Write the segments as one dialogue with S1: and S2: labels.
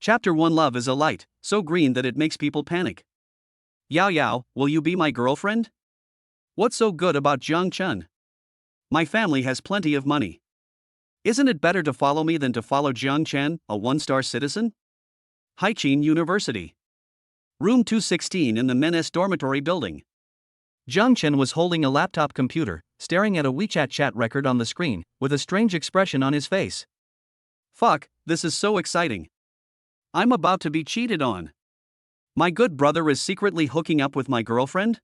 S1: Chapter 1 Love is a light, so green that it makes people panic. Yao Yao, will you be my girlfriend? What's so good about Jiang Chen? My family has plenty of money. Isn't it better to follow me than to follow Jiang Chen, a one-star citizen? Haiqin University. Room 216 in the men's dormitory building. Jiang Chen was holding a laptop computer, staring at a WeChat chat record on the screen, with a strange expression on his face. Fuck, this is so exciting. I'm about to be cheated on. My good brother is secretly hooking up with my girlfriend?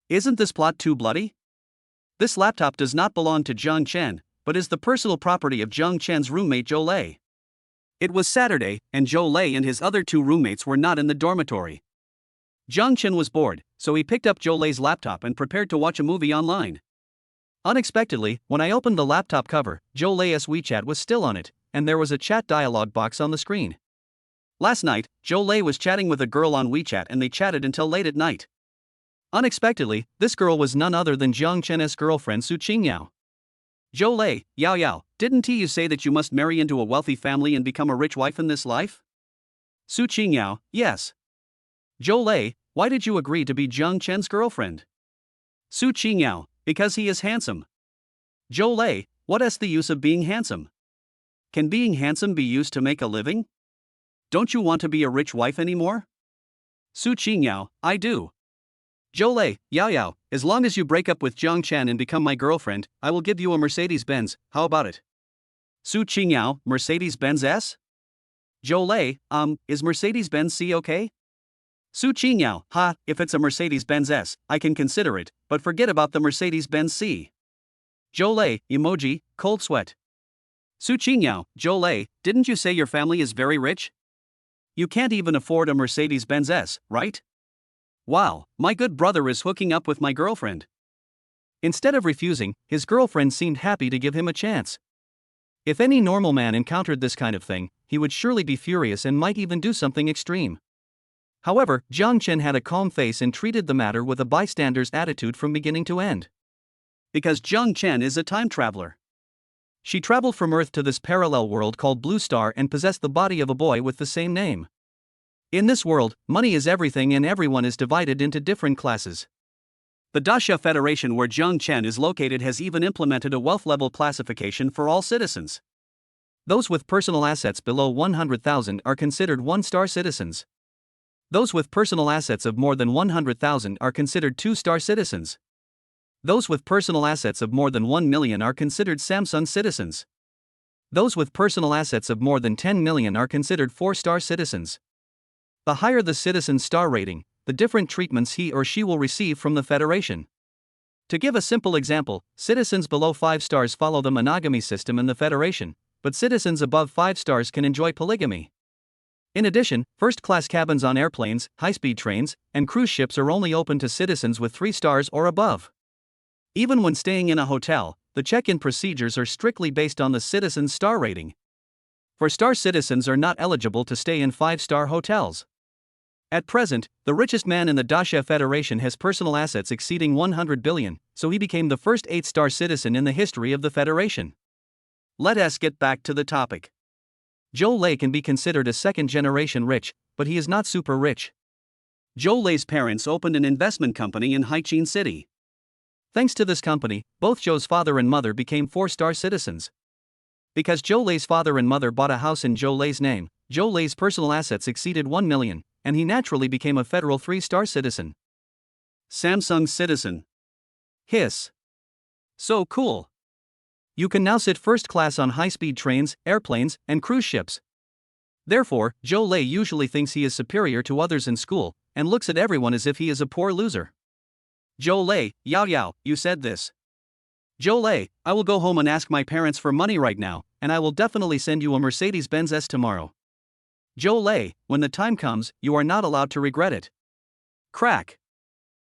S1: Isn't this plot too bloody? This laptop does not belong to Jiang Chen, but is the personal property of Jiang Chen's roommate Zhou Lei. It was Saturday, and Zhou Lei and his other two roommates were not in the dormitory. Jiang Chen was bored, so he picked up Zhou Lei's laptop and prepared to watch a movie online. Unexpectedly, when I opened the laptop cover, Zhou Lei's WeChat was still on it, and there was a chat dialog box on the screen. Last night, Zhou Lei was chatting with a girl on WeChat and they chatted until late at night. Unexpectedly, this girl was none other than Jiang Chen's girlfriend Su Qingyao. Zhou Lei, Yao Yao, didn't you say that you must marry into a wealthy family and become a rich wife in this life? Su Qingyao, yes. Zhou Lei, why did you agree to be Jiang Chen's girlfriend? Su Qingyao, because he is handsome. Zhou Lei, what is the use of being handsome? Can being handsome be used to make a living? Don't you want to be a rich wife anymore? Su Qingyao, I do. Zhou Lei, Yao Yao, as long as you break up with Jiang Chen and become my girlfriend, I will give you a Mercedes-Benz, how about it? Su Qingyao, Mercedes-Benz S? Zhou Lei, is Mercedes-Benz C okay? Su Qingyao, if it's a Mercedes-Benz S, I can consider it, but forget about the Mercedes-Benz C. Zhou Lei, emoji, cold sweat. Su Qingyao, Zhou Lei, didn't you say your family is very rich? You can't even afford a Mercedes-Benz S, right? Wow, my good brother is hooking up with my girlfriend. Instead of refusing, his girlfriend seemed happy to give him a chance. If any normal man encountered this kind of thing, he would surely be furious and might even do something extreme. However, Jiang Chen had a calm face and treated the matter with a bystander's attitude from beginning to end. Because Jiang Chen is a time traveler. She traveled from Earth to this parallel world called Blue Star and possessed the body of a boy with the same name. In this world, money is everything and everyone is divided into different classes. The Daxia Federation where Jiang Chen is located has even implemented a wealth level classification for all citizens. Those with personal assets below 100,000 are considered one-star citizens. Those with personal assets of more than 100,000 are considered two-star citizens. Those with personal assets of more than 1 million are considered Samsung citizens. Those with personal assets of more than 10 million are considered 4-star citizens. The higher the citizen's star rating, the different treatments he or she will receive from the Federation. To give a simple example, citizens below 5 stars follow the monogamy system in the Federation, but citizens above 5 stars can enjoy polygamy. In addition, first-class cabins on airplanes, high-speed trains, and cruise ships are only open to citizens with 3 stars or above. Even when staying in a hotel, the check-in procedures are strictly based on the citizen's star rating. 4-star citizens are not eligible to stay in 5-star hotels. At present, the richest man in the Daxia Federation has personal assets exceeding 100 billion, so he became the first 8-star citizen in the history of the Federation. Let us get back to the topic. Zhou Lei can be considered a second-generation rich, but he is not super rich. Zhou Lei's parents opened an investment company in Haiqin City. Thanks to this company, both Zhou's father and mother became 4-star citizens. Because Zhou Lei's father and mother bought a house in Zhou Lei's name, Zhou Lei's personal assets exceeded 1 million, and he naturally became a federal 3-star citizen. Samsung citizen. Hiss. So cool. You can now sit first class on high-speed trains, airplanes, and cruise ships. Therefore, Zhou Lei usually thinks he is superior to others in school, and looks at everyone as if he is a poor loser. Zhou Lei, Yao Yao, you said this. Zhou Lei, I will go home and ask my parents for money right now, and I will definitely send you a Mercedes-Benz S tomorrow. Zhou Lei, when the time comes, you are not allowed to regret it. Crack.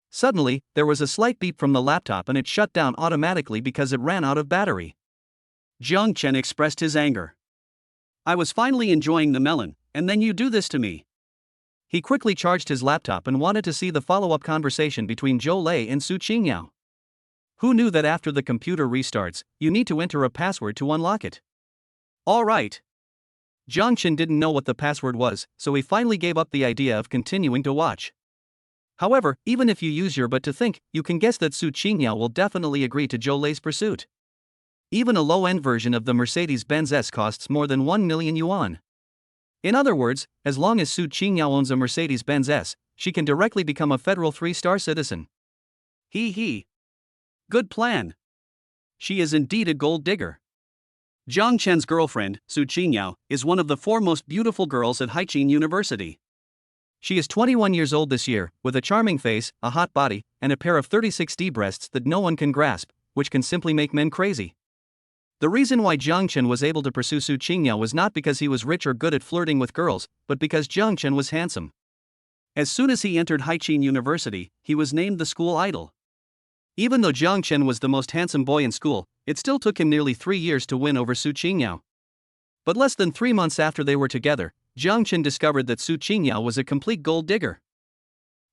S1: Suddenly, there was a slight beep from the laptop and it shut down automatically because it ran out of battery. Jiang Chen expressed his anger. I was finally enjoying the melon, and then you do this to me. He quickly charged his laptop and wanted to see the follow-up conversation between Zhou Lei and Su Qingyao. Who knew that after the computer restarts, you need to enter a password to unlock it? All right. Jiang didn't know what the password was, so he finally gave up the idea of continuing to watch. However, even if you use your butt to think, you can guess that Su Qingyao will definitely agree to Zhou Lei's pursuit. Even a low-end version of the Mercedes-Benz S costs more than 1 million yuan. In other words, as long as Su Qingyao owns a Mercedes-Benz S, she can directly become a federal 3-star citizen. Hee. Good plan. She is indeed a gold digger. Jiang Chen's girlfriend, Su Qingyao, is one of the 4 most beautiful girls at Haiqin University. She is 21 years old this year, with a charming face, a hot body, and a pair of 36D breasts that no one can grasp, which can simply make men crazy. The reason why Jiang Chen was able to pursue Su Qingyao was not because he was rich or good at flirting with girls, but because Jiang Chen was handsome. As soon as he entered Haiqin University, he was named the school idol. Even though Jiang Chen was the most handsome boy in school, it still took him nearly 3 years to win over Su Qingyao. But less than 3 months after they were together, Jiang Chen discovered that Su Qingyao was a complete gold digger.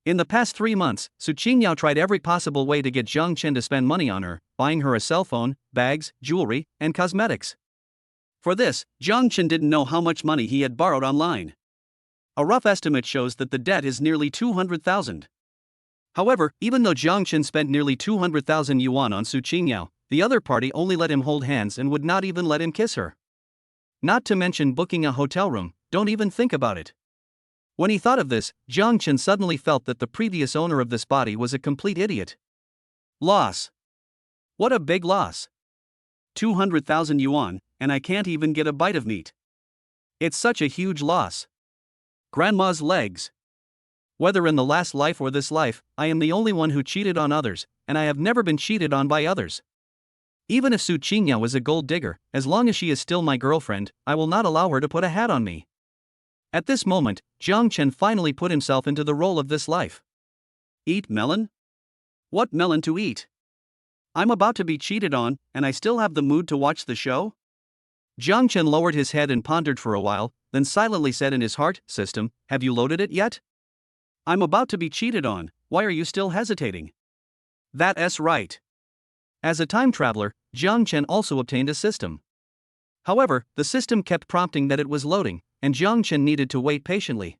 S1: In the past 3 months, Su Qingyao tried every possible way to get Jiang Chen to spend money on her, buying her a cell phone, bags, jewelry, and cosmetics. For this, Jiang Chen didn't know how much money he had borrowed online. A rough estimate shows that the debt is nearly 200,000. However, even though Jiang Chen spent nearly 200,000 yuan on Su Qingyao, the other party only let him hold hands and would not even let him kiss her. Not to mention booking a hotel room, don't even think about it. When he thought of this, Jiang Chen suddenly felt that the previous owner of this body was a complete idiot. Loss. What a big loss. 200,000 yuan, and I can't even get a bite of meat. It's such a huge loss. Grandma's legs. Whether in the last life or this life, I am the only one who cheated on others, and I have never been cheated on by others. Even if Su Qingyao is a gold digger, as long as she is still my girlfriend, I will not allow her to put a hat on me. At this moment, Jiang Chen finally put himself into the role of this life. Eat melon? What melon to eat? I'm about to be cheated on, and I still have the mood to watch the show? Jiang Chen lowered his head and pondered for a while, then silently said in his heart, "System, have you loaded it yet? I'm about to be cheated on, why are you still hesitating?" That's right. As a time traveler, Jiang Chen also obtained a system. However, the system kept prompting that it was loading, and Jiang Chen needed to wait patiently.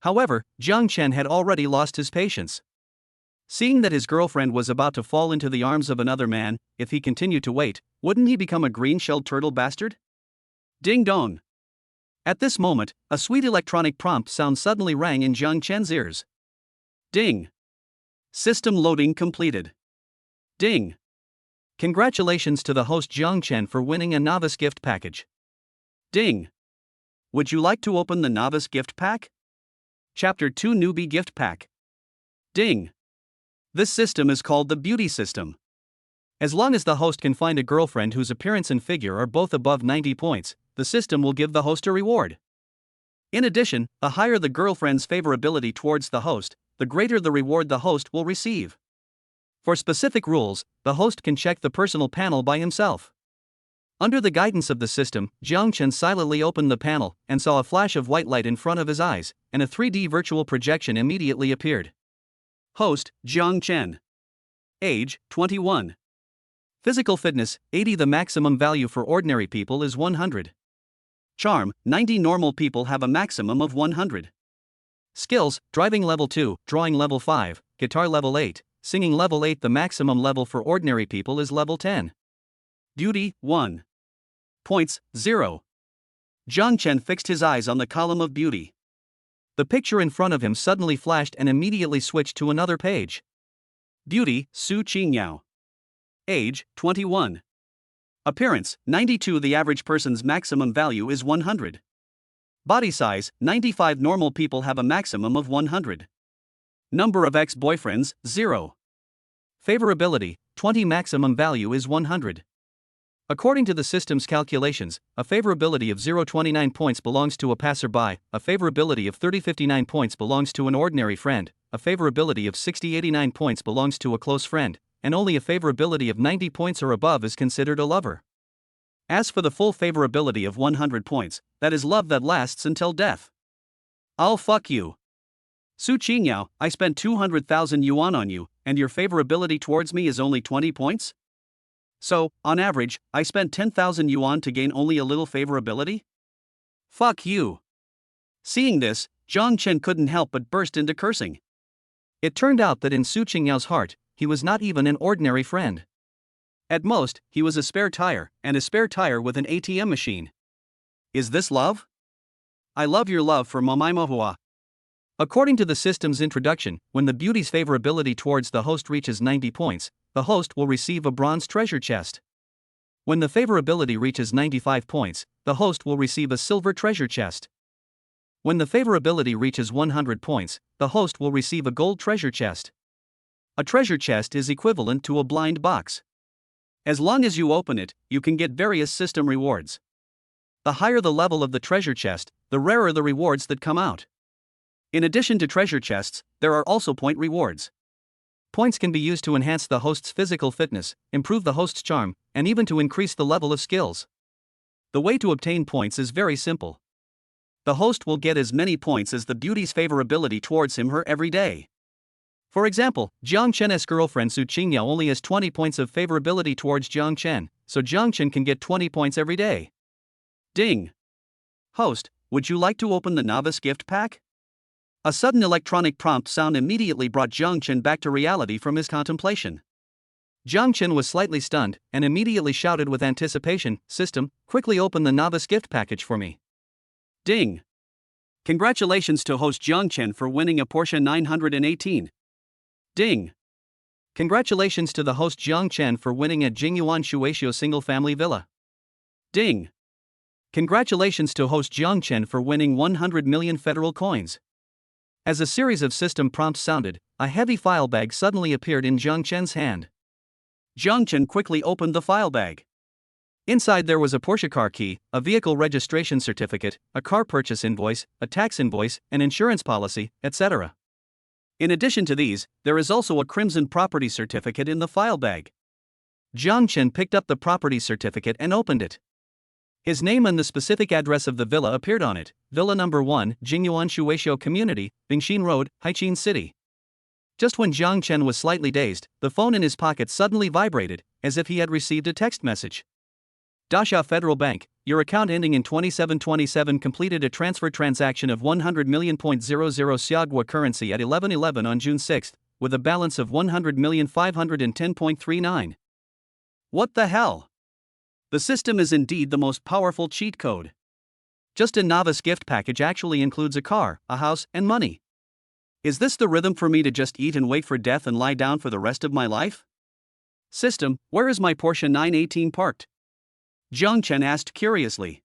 S1: However, Jiang Chen had already lost his patience. Seeing that his girlfriend was about to fall into the arms of another man, if he continued to wait, wouldn't he become a green-shelled turtle bastard? Ding dong. At this moment, a sweet electronic prompt sound suddenly rang in Jiang Chen's ears. Ding. System loading completed. Ding. Congratulations to the host Jiang Chen for winning a novice gift package. Ding. Would you like to open the novice gift pack? Chapter 2 Newbie Gift Pack. Ding. This system is called the beauty system. As long as the host can find a girlfriend whose appearance and figure are both above 90 points, the system will give the host a reward. In addition, the higher the girlfriend's favorability towards the host, the greater the reward the host will receive. For specific rules, the host can check the personal panel by himself. Under the guidance of the system, Jiang Chen silently opened the panel and saw a flash of white light in front of his eyes, and a 3D virtual projection immediately appeared. Host, Jiang Chen. Age, 21. Physical fitness, 80. The maximum value for ordinary people is 100. Charm, 90. Normal people have a maximum of 100. Skills, driving level 2, drawing level 5, guitar level 8, singing level 8. The maximum level for ordinary people is level 10. Beauty, 1. Points, 0. Jiang Chen fixed his eyes on the column of beauty. The picture in front of him suddenly flashed and immediately switched to another page. Beauty, Su Qingyao. Age, 21. Appearance, 92. The average person's maximum value is 100. Body size, 95. Normal people have a maximum of 100. Number of ex-boyfriends, 0. Favorability, 20. Maximum value is 100. According to the system's calculations, a favorability of 0.29 points belongs to a passerby, a favorability of 30.59 points belongs to an ordinary friend, a favorability of 60.89 points belongs to a close friend, and only a favorability of 90 points or above is considered a lover. As for the full favorability of 100 points, that is love that lasts until death. I'll fuck you. Su Qingyao, I spent 200,000 yuan on you, and your favorability towards me is only 20 points? So, on average, I spent 10,000 yuan to gain only a little favorability? Fuck you. Seeing this, Jiang Chen couldn't help but burst into cursing. It turned out that in Su Qingyao's heart, he was not even an ordinary friend. At most, he was a spare tire, and a spare tire with an ATM machine. Is this love? I love your love for Momaimohua. According to the system's introduction, when the beauty's favorability towards the host reaches 90 points, the host will receive a bronze treasure chest. When the favorability reaches 95 points, the host will receive a silver treasure chest. When the favorability reaches 100 points, the host will receive a gold treasure chest. A treasure chest is equivalent to a blind box. As long as you open it, you can get various system rewards. The higher the level of the treasure chest, the rarer the rewards that come out. In addition to treasure chests, there are also point rewards. Points can be used to enhance the host's physical fitness, improve the host's charm, and even to increase the level of skills. The way to obtain points is very simple. The host will get as many points as the beauty's favorability towards him/her every day. For example, Jiang Chen's girlfriend Su Qingyao only has 20 points of favorability towards Jiang Chen, so Jiang Chen can get 20 points every day. Ding. Host, would you like to open the novice gift pack? A sudden electronic prompt sound immediately brought Jiang Chen back to reality from his contemplation. Jiang Chen was slightly stunned, and immediately shouted with anticipation, "System, quickly open the novice gift package for me." Ding. Congratulations to host Jiang Chen for winning a Porsche 918. Ding. Congratulations to the host Jiang Chen for winning a Jingyuan Shueisho single-family villa. Ding. Congratulations to host Jiang Chen for winning 100 million federal coins. As a series of system prompts sounded, a heavy file bag suddenly appeared in Jiang Chen's hand. Jiang Chen quickly opened the file bag. Inside there was a Porsche car key, a vehicle registration certificate, a car purchase invoice, a tax invoice, an insurance policy, etc. In addition to these, there is also a crimson property certificate in the file bag. Jiang Chen picked up the property certificate and opened it. His name and the specific address of the villa appeared on it: Villa Number 1, Jingyuan Shueisho Community, Bingxin Road, Haiqin City. Just when Jiang Chen was slightly dazed, the phone in his pocket suddenly vibrated, as if he had received a text message. Dasha Federal Bank, your account ending in 2727 completed a transfer transaction of 100 million.00 Xiagua currency at 11:11 on June 6, with a balance of 100,510.39. What the hell? The system is indeed the most powerful cheat code. Just a novice gift package actually includes a car, a house, and money. Is this the rhythm for me to just eat and wait for death and lie down for the rest of my life? System, where is my Porsche 918 parked? Jiang Chen asked curiously.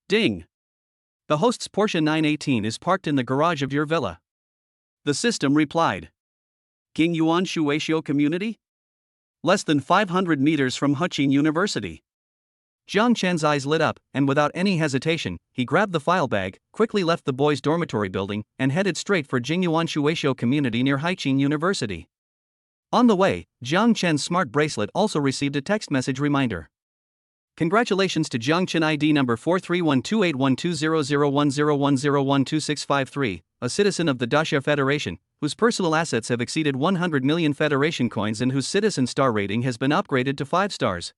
S1: Ding. The host's Porsche 918 is parked in the garage of your villa. The system replied. Jingyuan Shueisho Community? Less than 500 meters from Haiqin University. Jiang Chen's eyes lit up, and without any hesitation, he grabbed the file bag, quickly left the boys' dormitory building, and headed straight for Jingyuan Shueisho Community near Haiqin University. On the way, Jiang Chen's smart bracelet also received a text message reminder. Congratulations to Jiang Chen, ID number 4312812001010126553, a citizen of the Dasha Federation, whose personal assets have exceeded 100 million Federation coins and whose citizen star rating has been upgraded to 5 stars.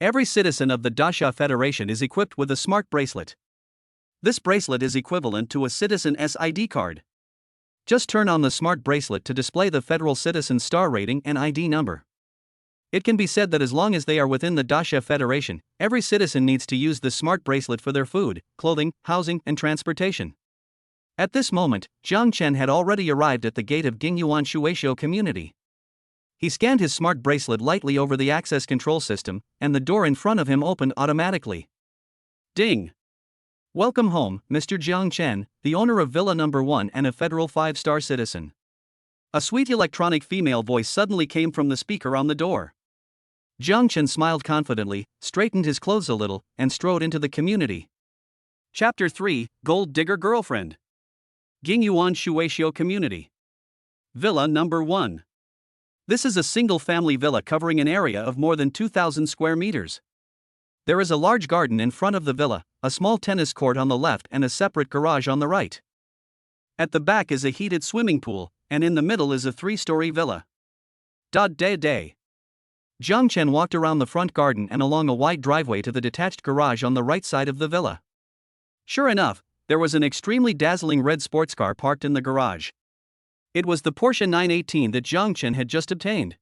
S1: Every citizen of the Dasha Federation is equipped with a smart bracelet. This bracelet is equivalent to a citizen's ID card. Just turn on the smart bracelet to display the federal citizen star rating and ID number. It can be said that as long as they are within the Dasha Federation, every citizen needs to use the smart bracelet for their food, clothing, housing, and transportation. At this moment, Jiang Chen had already arrived at the gate of Jingyuan Shueisho Community. He scanned his smart bracelet lightly over the access control system, and the door in front of him opened automatically. Ding! Welcome home, Mr. Jiang Chen, the owner of Villa Number 1 and a federal 5-star citizen. A sweet electronic female voice suddenly came from the speaker on the door. Jiang Chen smiled confidently, straightened his clothes a little, and strode into the community. Chapter 3, Gold Digger Girlfriend. Jingyuan Shueisho Community. Villa Number 1. This is a single-family villa covering an area of more than 2,000 square meters. There is a large garden in front of the villa, a small tennis court on the left and a separate garage on the right. At the back is a heated swimming pool, and in the middle is a 3-story villa. Day. Jiang Chen walked around the front garden and along a wide driveway to the detached garage on the right side of the villa. Sure enough, there was an extremely dazzling red sports car parked in the garage. It was the Porsche 918 that Zhang Chen had just obtained.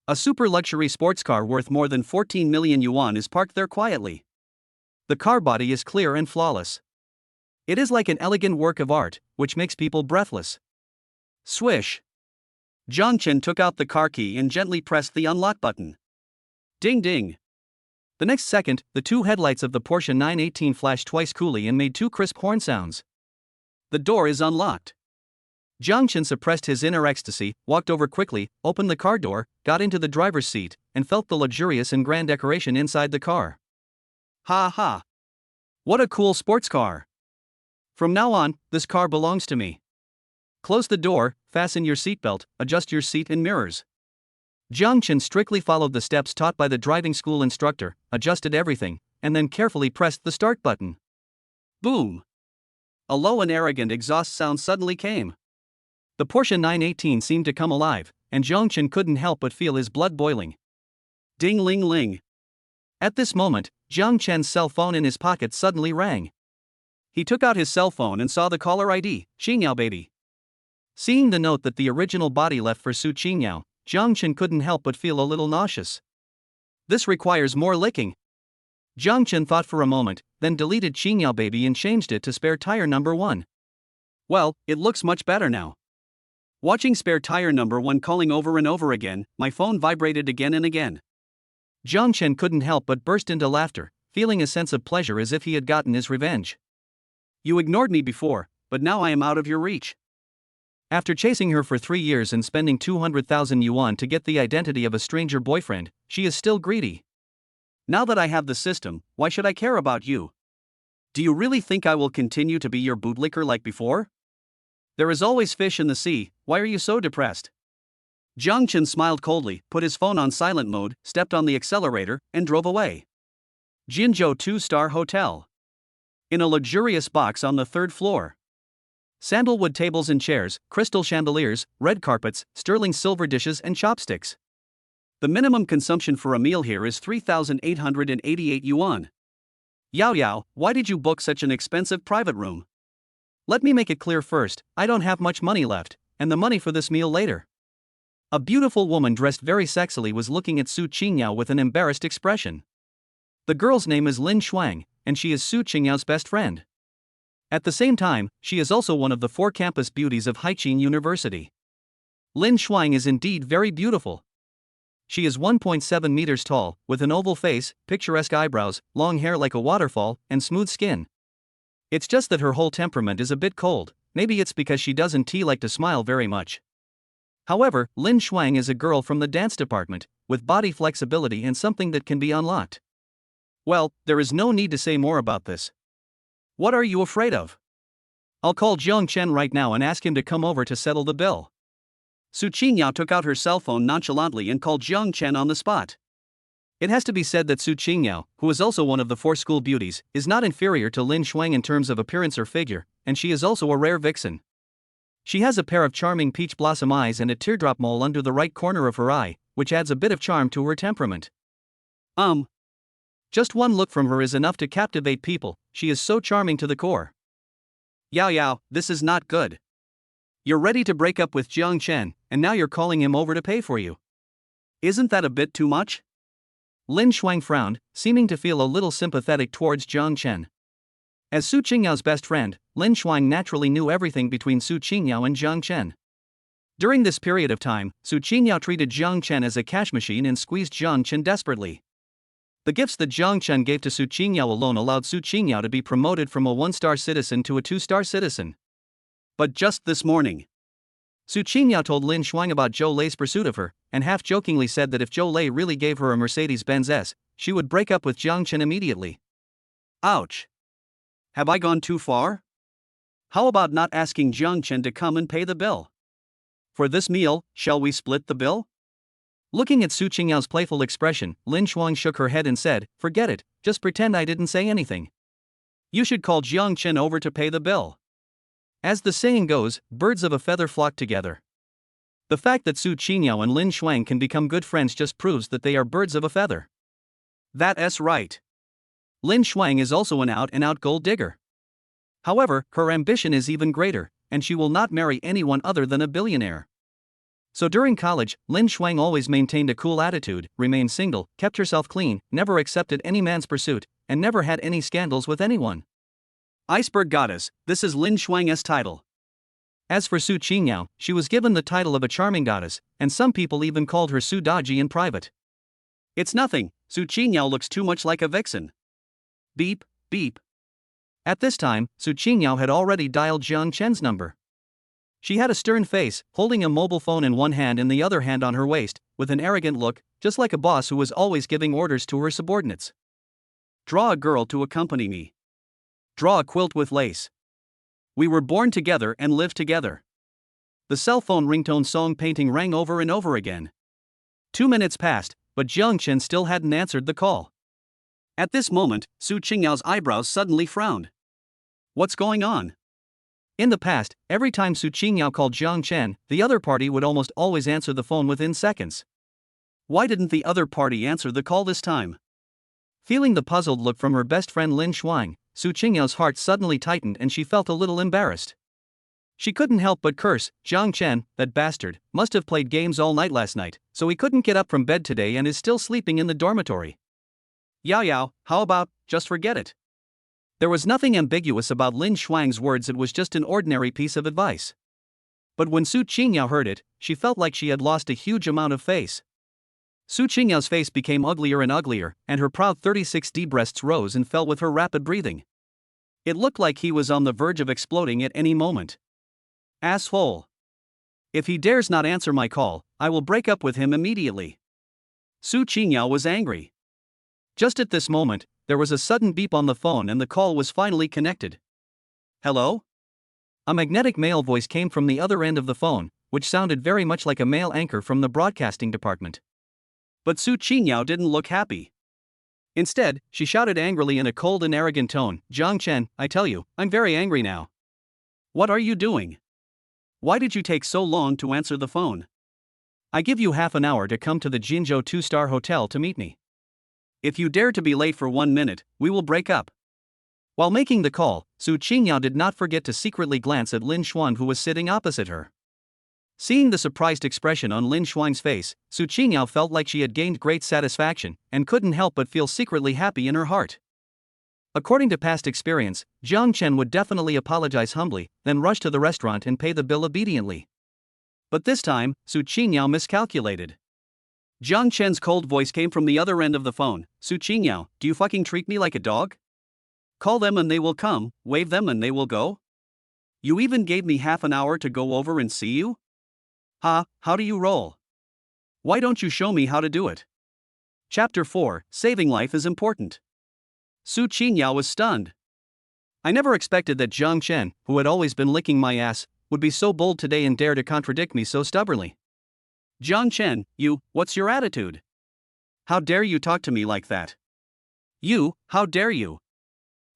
S1: A super luxury sports car worth more than 14 million yuan is parked there quietly. The car body is clear and flawless. It is like an elegant work of art, which makes people breathless. Swish! Zhang Chen took out the car key and gently pressed the unlock button. Ding ding! The next second, the two headlights of the Porsche 918 flashed twice coolly and made two crisp horn sounds. The door is unlocked. Zhang Chen suppressed his inner ecstasy, walked over quickly, opened the car door, got into the driver's seat, and felt the luxurious and grand decoration inside the car. Ha ha! What a cool sports car! From now on, this car belongs to me. Close the door, fasten your seatbelt, adjust your seat and mirrors. Zhang Chen strictly followed the steps taught by the driving school instructor, adjusted everything, and then carefully pressed the start button. Boom! A low and arrogant exhaust sound suddenly came. The Porsche 918 seemed to come alive, and Zhang Chen couldn't help but feel his blood boiling. Ding ling ling. At this moment, Zhang Chen's cell phone in his pocket suddenly rang. He took out his cell phone and saw the caller ID, Xinyao baby. Seeing the note that the original body left for Su Qinyao, Zhang Chen couldn't help but feel a little nauseous. This requires more licking. Zhang Chen thought for a moment, then deleted Qinyao baby and changed it to spare tire number 1. Well, it looks much better now. Watching spare tire number 1 calling over and over again, my phone vibrated again and again. Zhang Chen couldn't help but burst into laughter, feeling a sense of pleasure as if he had gotten his revenge. You ignored me before, but now I am out of your reach. After chasing her for 3 years and spending 200,000 yuan to get the identity of a stranger boyfriend, she is still greedy. Now that I have the system, why should I care about you? Do you really think I will continue to be your bootlicker like before? There is always fish in the sea, why are you so depressed? Zhang Chen smiled coldly, put his phone on silent mode, stepped on the accelerator, and drove away. Jinzhou 2-star Hotel. In a luxurious box on the 3rd floor. Sandalwood tables and chairs, crystal chandeliers, red carpets, sterling silver dishes and chopsticks. The minimum consumption for a meal here is 3,888 yuan. Yao Yao, why did you book such an expensive private room? Let me make it clear first, I don't have much money left, and the money for this meal later. A beautiful woman dressed very sexily was looking at Su Qinyao with an embarrassed expression. The girl's name is Lin Shuang, and she is Su Qingyao's best friend. At the same time, she is also one of the 4 campus beauties of Haiqin University. Lin Shuang is indeed very beautiful. She is 1.7 meters tall, with an oval face, picturesque eyebrows, long hair like a waterfall, and smooth skin. It's just that her whole temperament is a bit cold, maybe it's because she doesn't like to smile very much. However, Lin Shuang is a girl from the dance department, with body flexibility and something that can be unlocked. Well, there is no need to say more about this. What are you afraid of? I'll call Zhang Chen right now and ask him to come over to settle the bill. Su Qinyao took out her cell phone nonchalantly and called Zhang Chen on the spot. It has to be said that Su Qinyao, who is also one of the 4 school beauties, is not inferior to Lin Shuang in terms of appearance or figure, and she is also a rare vixen. She has a pair of charming peach blossom eyes and a teardrop mole under the right corner of her eye, which adds a bit of charm to her temperament. Just one look from her is enough to captivate people, she is so charming to the core. Yao Yao, this is not good. You're ready to break up with Zhang Chen, and now you're calling him over to pay for you. Isn't that a bit too much? Lin Shuang frowned, seeming to feel a little sympathetic towards Zhang Chen. As Su Qingyao's best friend, Lin Shuang naturally knew everything between Su Qinyao and Zhang Chen. During this period of time, Su Qinyao treated Zhang Chen as a cash machine and squeezed Zhang Chen desperately. The gifts that Zhang Chen gave to Su Qinyao alone allowed Su Qinyao to be promoted from a 1-star citizen to a 2-star citizen. But just this morning, Su Qinyao told Lin Shuang about Zhou Lei's pursuit of her, and half-jokingly said that if Zhou Lei really gave her a Mercedes-Benz S, she would break up with Zhang Chen immediately. Ouch! Have I gone too far? How about not asking Zhang Chen to come and pay the bill? For this meal, shall we split the bill? Looking at Su Qingyao's playful expression, Lin Shuang shook her head and said, forget it, just pretend I didn't say anything. You should call Zhang Chen over to pay the bill. As the saying goes, birds of a feather flock together. The fact that Su Qinyao and Lin Shuang can become good friends just proves that they are birds of a feather. That's right. Lin Shuang is also an out-and-out gold digger. However, her ambition is even greater, and she will not marry anyone other than a billionaire. So during college, Lin Shuang always maintained a cool attitude, remained single, kept herself clean, never accepted any man's pursuit, and never had any scandals with anyone. Iceberg Goddess, this is Lin Shuang's title. As for Su Qingyao, she was given the title of a charming goddess, and some people even called her Su Daji in private. It's nothing, Su Qingyao looks too much like a vixen. Beep, beep. At this time, Su Qingyao had already dialed Jiang Chen's number. She had a stern face, holding a mobile phone in one hand and the other hand on her waist, with an arrogant look, just like a boss who was always giving orders to her subordinates. Draw a girl to accompany me. Draw a quilt with lace. We were born together and live together. The cell phone ringtone song painting rang over and over again. 2 minutes passed, but Jiang Chen still hadn't answered the call. At this moment, Su Qingyao's eyebrows suddenly frowned. What's going on? In the past, every time Su Qingyao called Jiang Chen, the other party would almost always answer the phone within seconds. Why didn't the other party answer the call this time? Feeling the puzzled look from her best friend Lin Shuang, Su Qingyao's heart suddenly tightened and she felt a little embarrassed. She couldn't help but curse, Jiang Chen, that bastard, must have played games all night last night, so he couldn't get up from bed today and is still sleeping in the dormitory. Yao Yao, how about, just forget it? There was nothing ambiguous about Lin Shuang's words, it was just an ordinary piece of advice. But when Su Qingyao heard it, she felt like she had lost a huge amount of face. Su Qingyao's face became uglier and uglier, and her proud 36D breasts rose and fell with her rapid breathing. It looked like he was on the verge of exploding at any moment. Asshole. If he dares not answer my call, I will break up with him immediately. Su Qingyao was angry. Just at this moment, there was a sudden beep on the phone and the call was finally connected. Hello? A magnetic male voice came from the other end of the phone, which sounded very much like a male anchor from the broadcasting department. But Su Qingyao didn't look happy. Instead, she shouted angrily in a cold and arrogant tone, Jiang Chen, I tell you, I'm very angry now. What are you doing? Why did you take so long to answer the phone? I give you half an hour to come to the Jinzhou 2-star hotel to meet me. If you dare to be late for 1 minute, we will break up. While making the call, Su Qingyao did not forget to secretly glance at Lin Shuang, who was sitting opposite her. Seeing the surprised expression on Lin Shuang's face, Su Qingyao felt like she had gained great satisfaction, and couldn't help but feel secretly happy in her heart. According to past experience, Jiang Chen would definitely apologize humbly, then rush to the restaurant and pay the bill obediently. But this time, Su Qingyao miscalculated. Jiang Chen's cold voice came from the other end of the phone. Su Qingyao, do you fucking treat me like a dog? Call them and they will come, wave them and they will go? You even gave me half an hour to go over and see you? Ha, how do you roll? Why don't you show me how to do it? Chapter 4, Saving Life is Important. Su Qingyao was stunned. I never expected that Jiang Chen, who had always been licking my ass, would be so bold today and dare to contradict me so stubbornly. Jiang Chen, what's your attitude? How dare you talk to me like that? How dare you?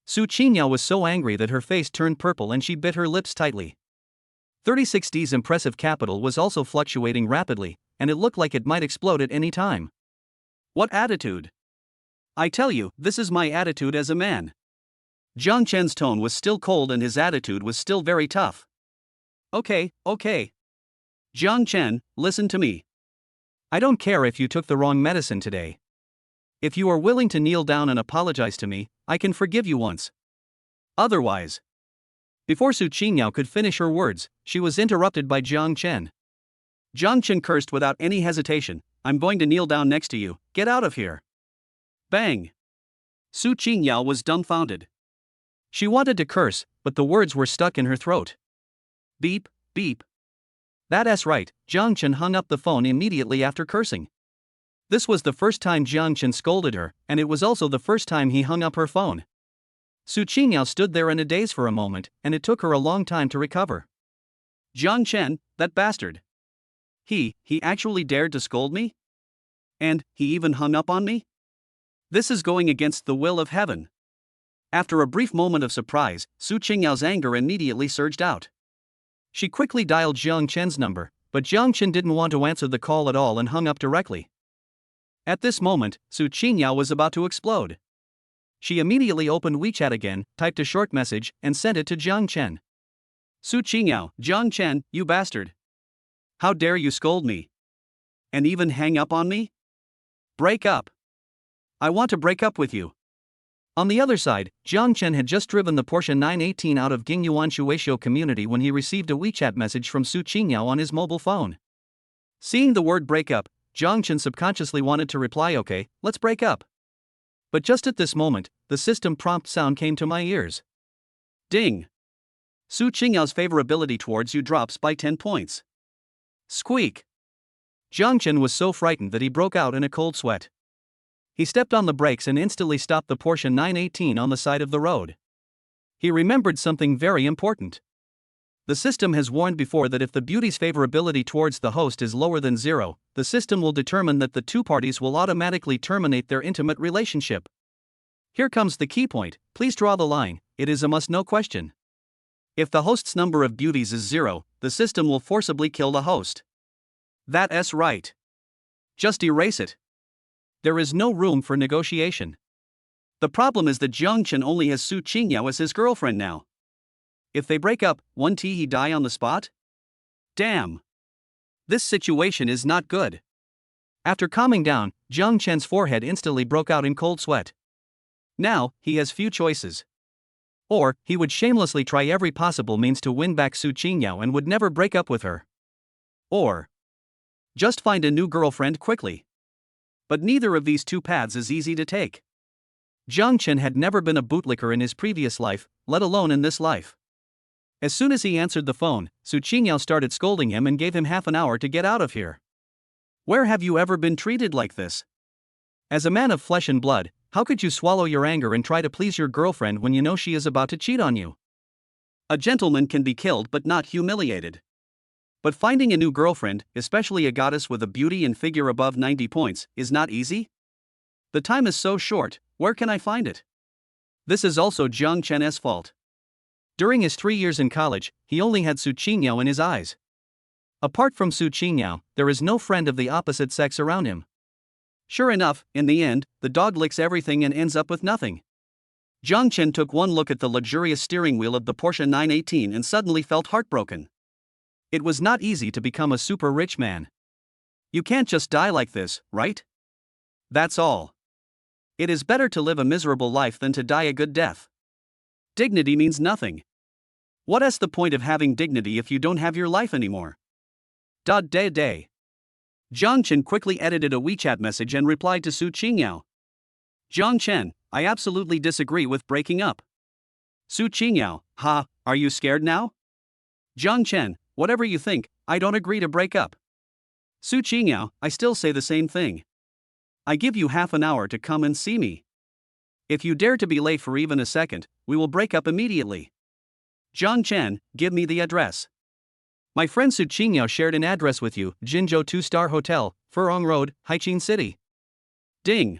S1: Su Qingyao was so angry that her face turned purple and she bit her lips tightly. 36D's impressive capital was also fluctuating rapidly, and it looked like it might explode at any time. What attitude? I tell you, this is my attitude as a man. Jiang Chen's tone was still cold and his attitude was still very tough. Okay. Jiang Chen, listen to me. I don't care if you took the wrong medicine today. If you are willing to kneel down and apologize to me, I can forgive you once. Otherwise. Before Su Qingyao could finish her words, she was interrupted by Jiang Chen. Jiang Chen cursed without any hesitation, I'm going to kneel down next to you, get out of here. Bang! Su Qingyao was dumbfounded. She wanted to curse, but the words were stuck in her throat. Beep, beep. That's right, Jiang Chen hung up the phone immediately after cursing. This was the first time Jiang Chen scolded her, and it was also the first time he hung up her phone. Su Qingyao stood there in a daze for a moment, and it took her a long time to recover. Jiang Chen, that bastard. He actually dared to scold me? And he even hung up on me? This is going against the will of heaven. After a brief moment of surprise, Su Qingyao's anger immediately surged out. She quickly dialed Jiang Chen's number, but Jiang Chen didn't want to answer the call at all and hung up directly. At this moment, Su Qingyao was about to explode. She immediately opened WeChat again, typed a short message, and sent it to Jiang Chen. Su Qingyao, Jiang Chen, you bastard. How dare you scold me? And even hang up on me? Break up. I want to break up with you. On the other side, Jiang Chen had just driven the Porsche 918 out of Gingyuan Shueisho community when he received a WeChat message from Su Qingyao on his mobile phone. Seeing the word breakup, Jiang Chen subconsciously wanted to reply, okay, let's break up. But just at this moment, the system prompt sound came to my ears. Ding. Su Qingyao's favorability towards you drops by 10 points. Squeak. Jiang Chen was so frightened that he broke out in a cold sweat. He stepped on the brakes and instantly stopped the Porsche 918 on the side of the road. He remembered something very important. The system has warned before that if the beauty's favorability towards the host is lower than 0, the system will determine that the two parties will automatically terminate their intimate relationship. Here comes the key point, please draw the line, it is a must-know question. If the host's number of beauties is 0, the system will forcibly kill the host. That's right. Just erase it. There is no room for negotiation. The problem is that Jiang Chen only has Su Qingyao as his girlfriend now. If they break up, won't he die on the spot? Damn. This situation is not good. After calming down, Jiang Chen's forehead instantly broke out in cold sweat. Now, he has few choices. Or, he would shamelessly try every possible means to win back Su Qingyao and would never break up with her. Or, just find a new girlfriend quickly. But neither of these two paths is easy to take. Jiang Chen had never been a bootlicker in his previous life, let alone in this life. As soon as he answered the phone, Su Qingyao started scolding him and gave him half an hour to get out of here. Where have you ever been treated like this? As a man of flesh and blood, how could you swallow your anger and try to please your girlfriend when you know she is about to cheat on you? A gentleman can be killed but not humiliated. But finding a new girlfriend, especially a goddess with a beauty and figure above 90 points, is not easy. The time is so short, where can I find it? This is also Jiang Chen's fault. During his 3 years in college, he only had Su Qingyao in his eyes. Apart from Su Qingyao, there is no friend of the opposite sex around him. Sure enough, in the end, the dog licks everything and ends up with nothing. Jiang Chen took one look at the luxurious steering wheel of the Porsche 918 and suddenly felt heartbroken. It was not easy to become a super rich man. You can't just die like this, right? That's all. It is better to live a miserable life than to die a good death. Dignity means nothing. What is the point of having dignity if you don't have your life anymore? Day. Jiang Chen quickly edited a WeChat message and replied to Su Qingyao. Jiang Chen, I absolutely disagree with breaking up. Su Qingyao, ha, are you scared now? Jiang Chen, whatever you think, I don't agree to break up. Su Qingyao, I still say the same thing. I give you half an hour to come and see me. If you dare to be late for even a second, we will break up immediately. Jiang Chen, give me the address. My friend Su Qingyao shared an address with you, Jinzhou 2-star Hotel, Furong Road, Haichin City. Ding.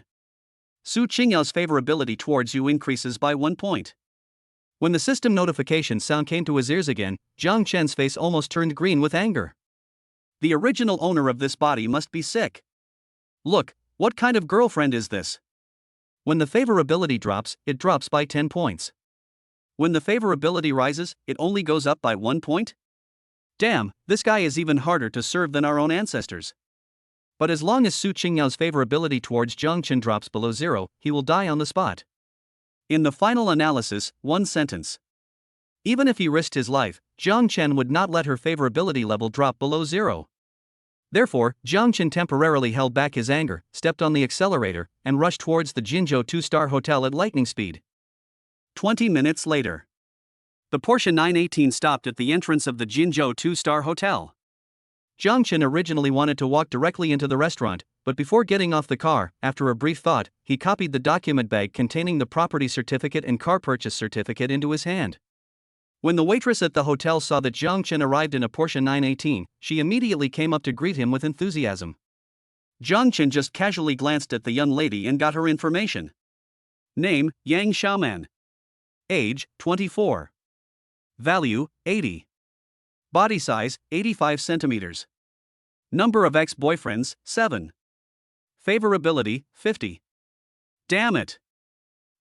S1: Su Qingyao's favorability towards you increases by 1 point. When the system notification sound came to his ears again, Jiang Chen's face almost turned green with anger. The original owner of this body must be sick. Look, what kind of girlfriend is this? When the favorability drops, it drops by 10 points. When the favorability rises, it only goes up by 1 point? Damn, this guy is even harder to serve than our own ancestors. But as long as Su Qingyao's favorability towards Jiang Chen drops below 0, he will die on the spot. In the final analysis, one sentence. Even if he risked his life, Jiang Chen would not let her favorability level drop below 0. Therefore, Jiang Chen temporarily held back his anger, stepped on the accelerator, and rushed towards the Jinzhou 2-star Hotel at lightning speed. 20 minutes later. The Porsche 918 stopped at the entrance of the Jinzhou 2-star Hotel. Jiang Chen originally wanted to walk directly into the restaurant, but before getting off the car, after a brief thought, he copied the document bag containing the property certificate and car purchase certificate into his hand. When the waitress at the hotel saw that Jiang Chen arrived in a Porsche 918, she immediately came up to greet him with enthusiasm. Jiang Chen just casually glanced at the young lady and got her information. Name, Yang Xiaoman. Age, 24. Value, 80. Body size, 85 centimeters. Number of ex-boyfriends, 7. Favorability, 50. Damn it.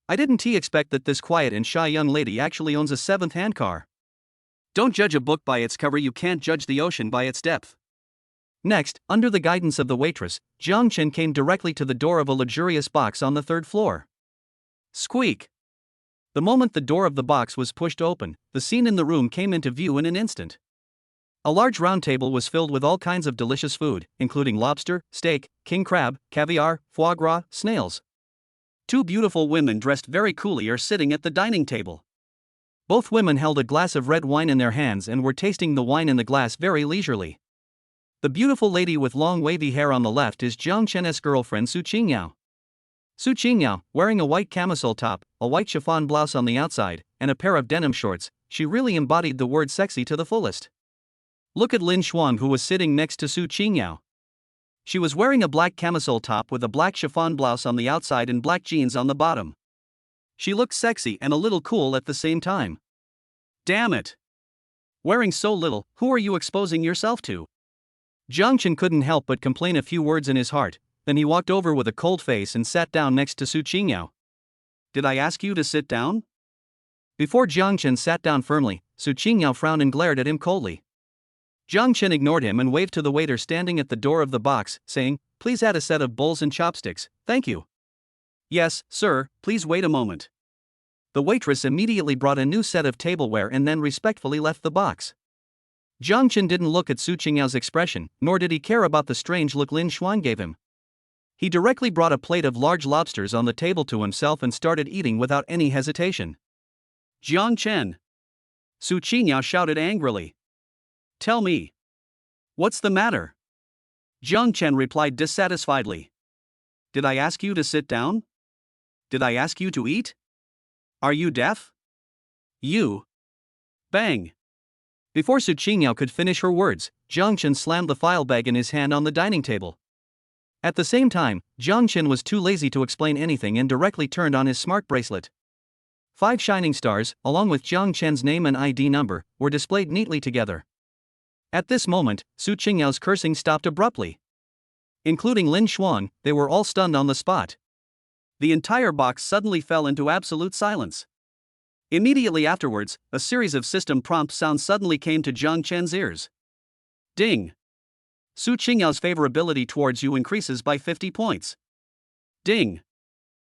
S1: I didn't expect that this quiet and shy young lady actually owns a seventh-hand car. Don't judge a book by its cover, you can't judge the ocean by its depth. Next, under the guidance of the waitress, Jiang Chen came directly to the door of a luxurious box on the third floor. Squeak! The moment the door of the box was pushed open, the scene in the room came into view in an instant. A large round table was filled with all kinds of delicious food, including lobster, steak, king crab, caviar, foie gras, snails. Two beautiful women dressed very coolly are sitting at the dining table. Both women held a glass of red wine in their hands and were tasting the wine in the glass very leisurely. The beautiful lady with long wavy hair on the left is Jiang Chen's girlfriend Su Qingyao. Su Qingyao, wearing a white camisole top, a white chiffon blouse on the outside, and a pair of denim shorts, she really embodied the word sexy to the fullest. Look at Lin Xuan, who was sitting next to Su Qingyao. She was wearing a black camisole top with a black chiffon blouse on the outside and black jeans on the bottom. She looked sexy and a little cool at the same time. Damn it! Wearing so little, who are you exposing yourself to? Jiang Chen couldn't help but complain a few words in his heart, then he walked over with a cold face and sat down next to Su Qingyao. Did I ask you to sit down? Before Jiang Chen sat down firmly, Su Qingyao frowned and glared at him coldly. Jiang Chen ignored him and waved to the waiter standing at the door of the box, saying, "Please add a set of bowls and chopsticks, thank you." "Yes, sir, please wait a moment." The waitress immediately brought a new set of tableware and then respectfully left the box. Jiang Chen didn't look at Su Qingyao's expression, nor did he care about the strange look Lin Xuan gave him. He directly brought a plate of large lobsters on the table to himself and started eating without any hesitation. "Jiang Chen!" Su Qingyao shouted angrily. "Tell me. What's the matter?" Jiang Chen replied dissatisfiedly. "Did I ask you to sit down? Did I ask you to eat? Are you deaf? You." Bang! Before Su Qingyao could finish her words, Jiang Chen slammed the file bag in his hand on the dining table. At the same time, Jiang Chen was too lazy to explain anything and directly turned on his smart bracelet. 5 shining stars, along with Jiang Chen's name and ID number, were displayed neatly together. At this moment, Su Qingyao's cursing stopped abruptly. Including Lin Xuan, they were all stunned on the spot. The entire box suddenly fell into absolute silence. Immediately afterwards, a series of system prompt sounds suddenly came to Jiang Chen's ears. Ding! Su Qingyao's favorability towards you increases by 50 points. Ding!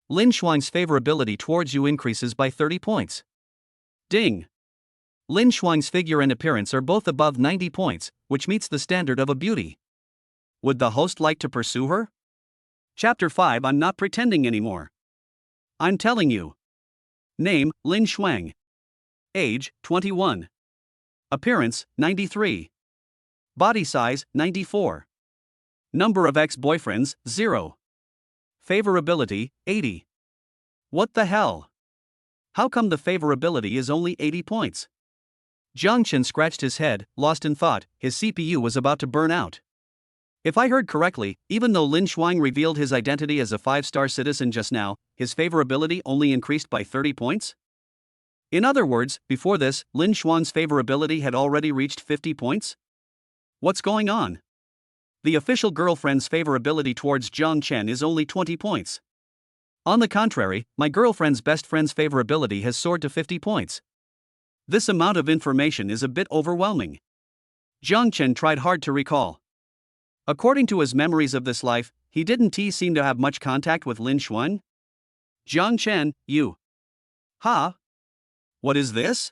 S1: Lin Xuan's favorability towards you increases by 30 points. Ding! Lin Xuan's figure and appearance are both above 90 points, which meets the standard of a beauty. Would the host like to pursue her? Chapter 5. I'm not pretending anymore. I'm telling you. Name, Lin Xuang. Age, 21. Appearance, 93. Body size, 94. Number of ex-boyfriends, 0. Favorability, 80. What the hell? How come the favorability is only 80 points? Jiang Chen scratched his head, lost in thought. His CPU was about to burn out. If I heard correctly, even though Lin Xuang revealed his identity as a 5-star citizen just now, his favorability only increased by 30 points? In other words, before this, Lin Xuan's favorability had already reached 50 points? What's going on? The official girlfriend's favorability towards Jiang Chen is only 20 points. On the contrary, my girlfriend's best friend's favorability has soared to 50 points. This amount of information is a bit overwhelming. Jiang Chen tried hard to recall. According to his memories of this life, he didn't seem to have much contact with Lin Xuan. Jiang Chen, you. Ha? What is this?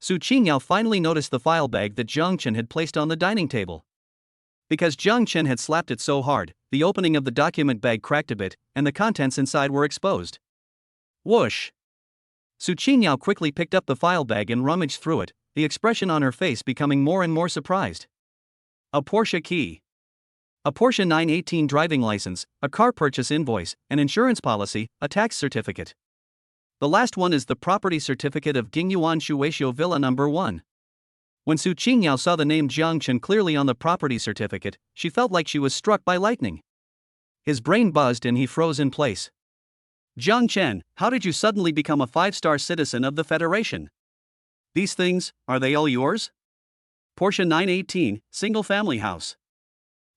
S1: Su Qingyao finally noticed the file bag that Jiang Chen had placed on the dining table. Because Jiang Chen had slapped it so hard, the opening of the document bag cracked a bit, and the contents inside were exposed. Whoosh! Su Qingyao quickly picked up the file bag and rummaged through it, the expression on her face becoming more and more surprised. A Porsche key. A Porsche 918 driving license, a car purchase invoice, an insurance policy, a tax certificate. The last one is the property certificate of Gingyuan Shueisho Villa No. 1. When Su Qingyao saw the name Jiang Chen clearly on the property certificate, she felt like she was struck by lightning. His brain buzzed and he froze in place. Jiang Chen, how did you suddenly become a 5-star citizen of the Federation? These things, are they all yours? Porsche 918, single-family house.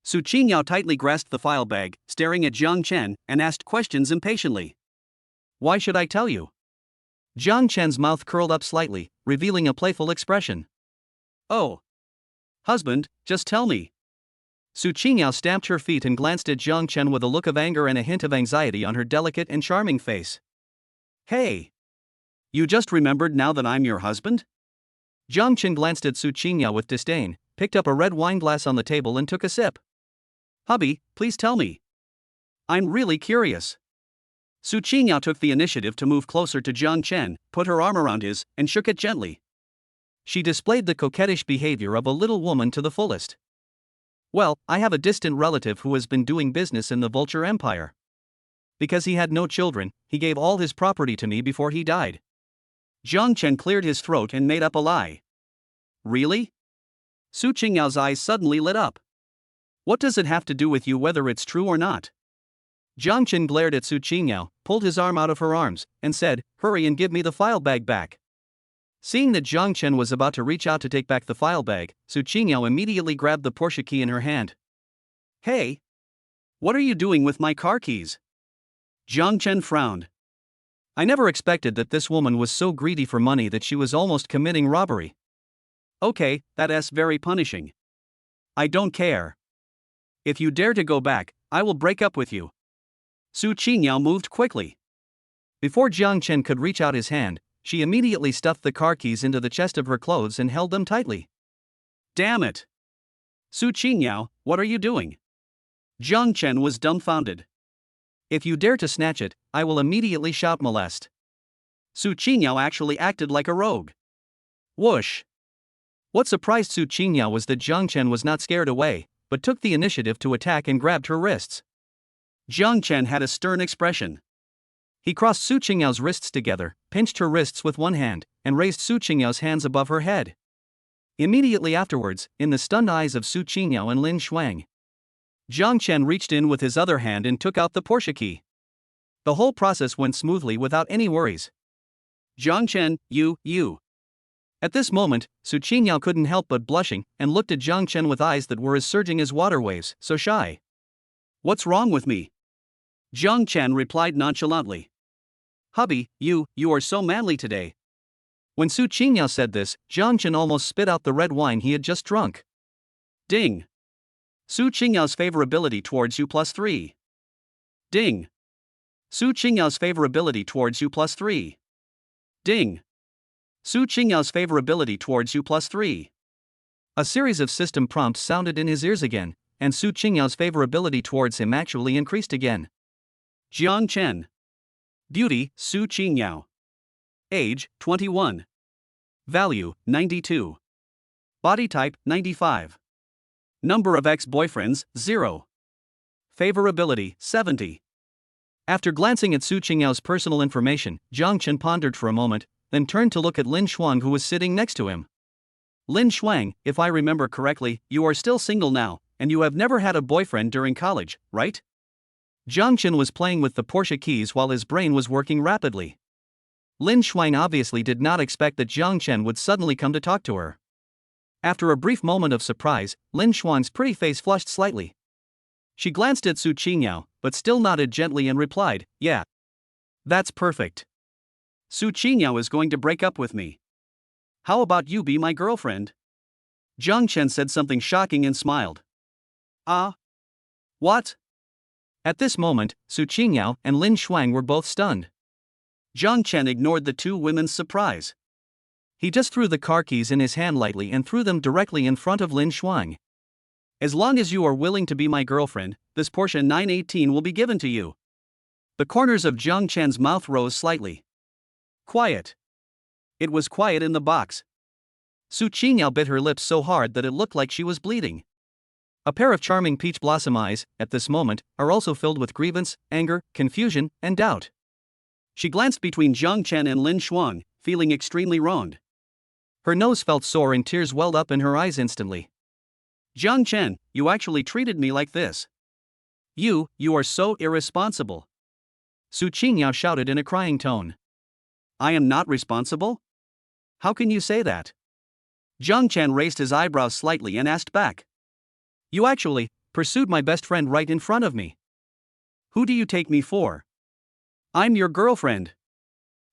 S1: Su Qingyao tightly grasped the file bag, staring at Jiang Chen, and asked questions impatiently. Why should I tell you? Jiang Chen's mouth curled up slightly, revealing a playful expression. Oh. Husband, just tell me. Su Qingyao stamped her feet and glanced at Jiang Chen with a look of anger and a hint of anxiety on her delicate and charming face. Hey. You just remembered now that I'm your husband? Jiang Chen glanced at Su Qingyao with disdain, picked up a red wine glass on the table and took a sip. Hubby, please tell me. I'm really curious. Su Qingyao took the initiative to move closer to Jiang Chen, put her arm around his, and shook it gently. She displayed the coquettish behavior of a little woman to the fullest. Well, I have a distant relative who has been doing business in the Vulture Empire. Because he had no children, he gave all his property to me before he died. Jiang Chen cleared his throat and made up a lie. Really? Su Qingyao's eyes suddenly lit up. What does it have to do with you whether it's true or not? Jiang Chen glared at Su Qingyao, pulled his arm out of her arms, and said, Hurry and give me the file bag back. Seeing that Jiang Chen was about to reach out to take back the file bag, Su Qingyao immediately grabbed the Porsche key in her hand. Hey! What are you doing with my car keys? Jiang Chen frowned. I never expected that this woman was so greedy for money that she was almost committing robbery. Okay, that's very punishing. I don't care. If you dare to go back, I will break up with you. Su Qingyao moved quickly. Before Jiang Chen could reach out his hand, she immediately stuffed the car keys into the chest of her clothes and held them tightly. Damn it! Su Qingyao, what are you doing? Jiang Chen was dumbfounded. If you dare to snatch it, I will immediately shout molest. Su Qingyao actually acted like a rogue. Whoosh! What surprised Su Qingyao was that Jiang Chen was not scared away, but took the initiative to attack and grabbed her wrists. Jiang Chen had a stern expression. He crossed Su Qingyao's wrists together, pinched her wrists with one hand, and raised Su Qingyao's hands above her head. Immediately afterwards, in the stunned eyes of Su Qingyao and Lin Shuang, Jiang Chen reached in with his other hand and took out the Porsche key. The whole process went smoothly without any worries. Jiang Chen, you. At this moment, Su Qingyao couldn't help but blushing and looked at Jiang Chen with eyes that were as surging as water waves, so shy. What's wrong with me? Jiang Chen replied nonchalantly. Hubby, you are so manly today. When Su Qingyao said this, Jiang Chen almost spit out the red wine he had just drunk. Ding. Su Qingyao's favorability towards you +3. Ding. Su Qingyao's favorability towards you +3. Ding. Su Qingyao's favorability towards you +3. A series of system prompts sounded in his ears again, and Su Qingyao's favorability towards him actually increased again. Jiang Chen. Beauty, Su Qingyao. Age, 21. Value, 92. Body type, 95. Number of ex-boyfriends, 0. Favorability, 70. After glancing at Su Qingyao's personal information, Jiang Chen pondered for a moment, then turned to look at Lin Shuang who was sitting next to him. Lin Shuang, if I remember correctly, you are still single now, and you have never had a boyfriend during college, right? Jiang Chen was playing with the Porsche keys while his brain was working rapidly. Lin Shuang obviously did not expect that Jiang Chen would suddenly come to talk to her. After a brief moment of surprise, Lin Shuang's pretty face flushed slightly. She glanced at Su Qingyao, but still nodded gently and replied, Yeah. That's perfect. Su Qingyao is going to break up with me. How about you be my girlfriend? Jiang Chen said something shocking and smiled. What? At this moment, Su Qingyao and Lin Shuang were both stunned. Jiang Chen ignored the two women's surprise. He just threw the car keys in his hand lightly and threw them directly in front of Lin Shuang. As long as you are willing to be my girlfriend, this Porsche 918 will be given to you. The corners of Jiang Chen's mouth rose slightly. Quiet. It was quiet in the box. Su Qingyao bit her lips so hard that it looked like she was bleeding. A pair of charming peach blossom eyes, at this moment, are also filled with grievance, anger, confusion, and doubt. She glanced between Jiang Chen and Lin Shuang, feeling extremely wronged. Her nose felt sore and tears welled up in her eyes instantly. Jiang Chen, you actually treated me like this. You are so irresponsible. Su Qingyao shouted in a crying tone. I am not responsible? How can you say that? Jiang Chen raised his eyebrows slightly and asked back. You actually pursued my best friend right in front of me. Who do you take me for? I'm your girlfriend.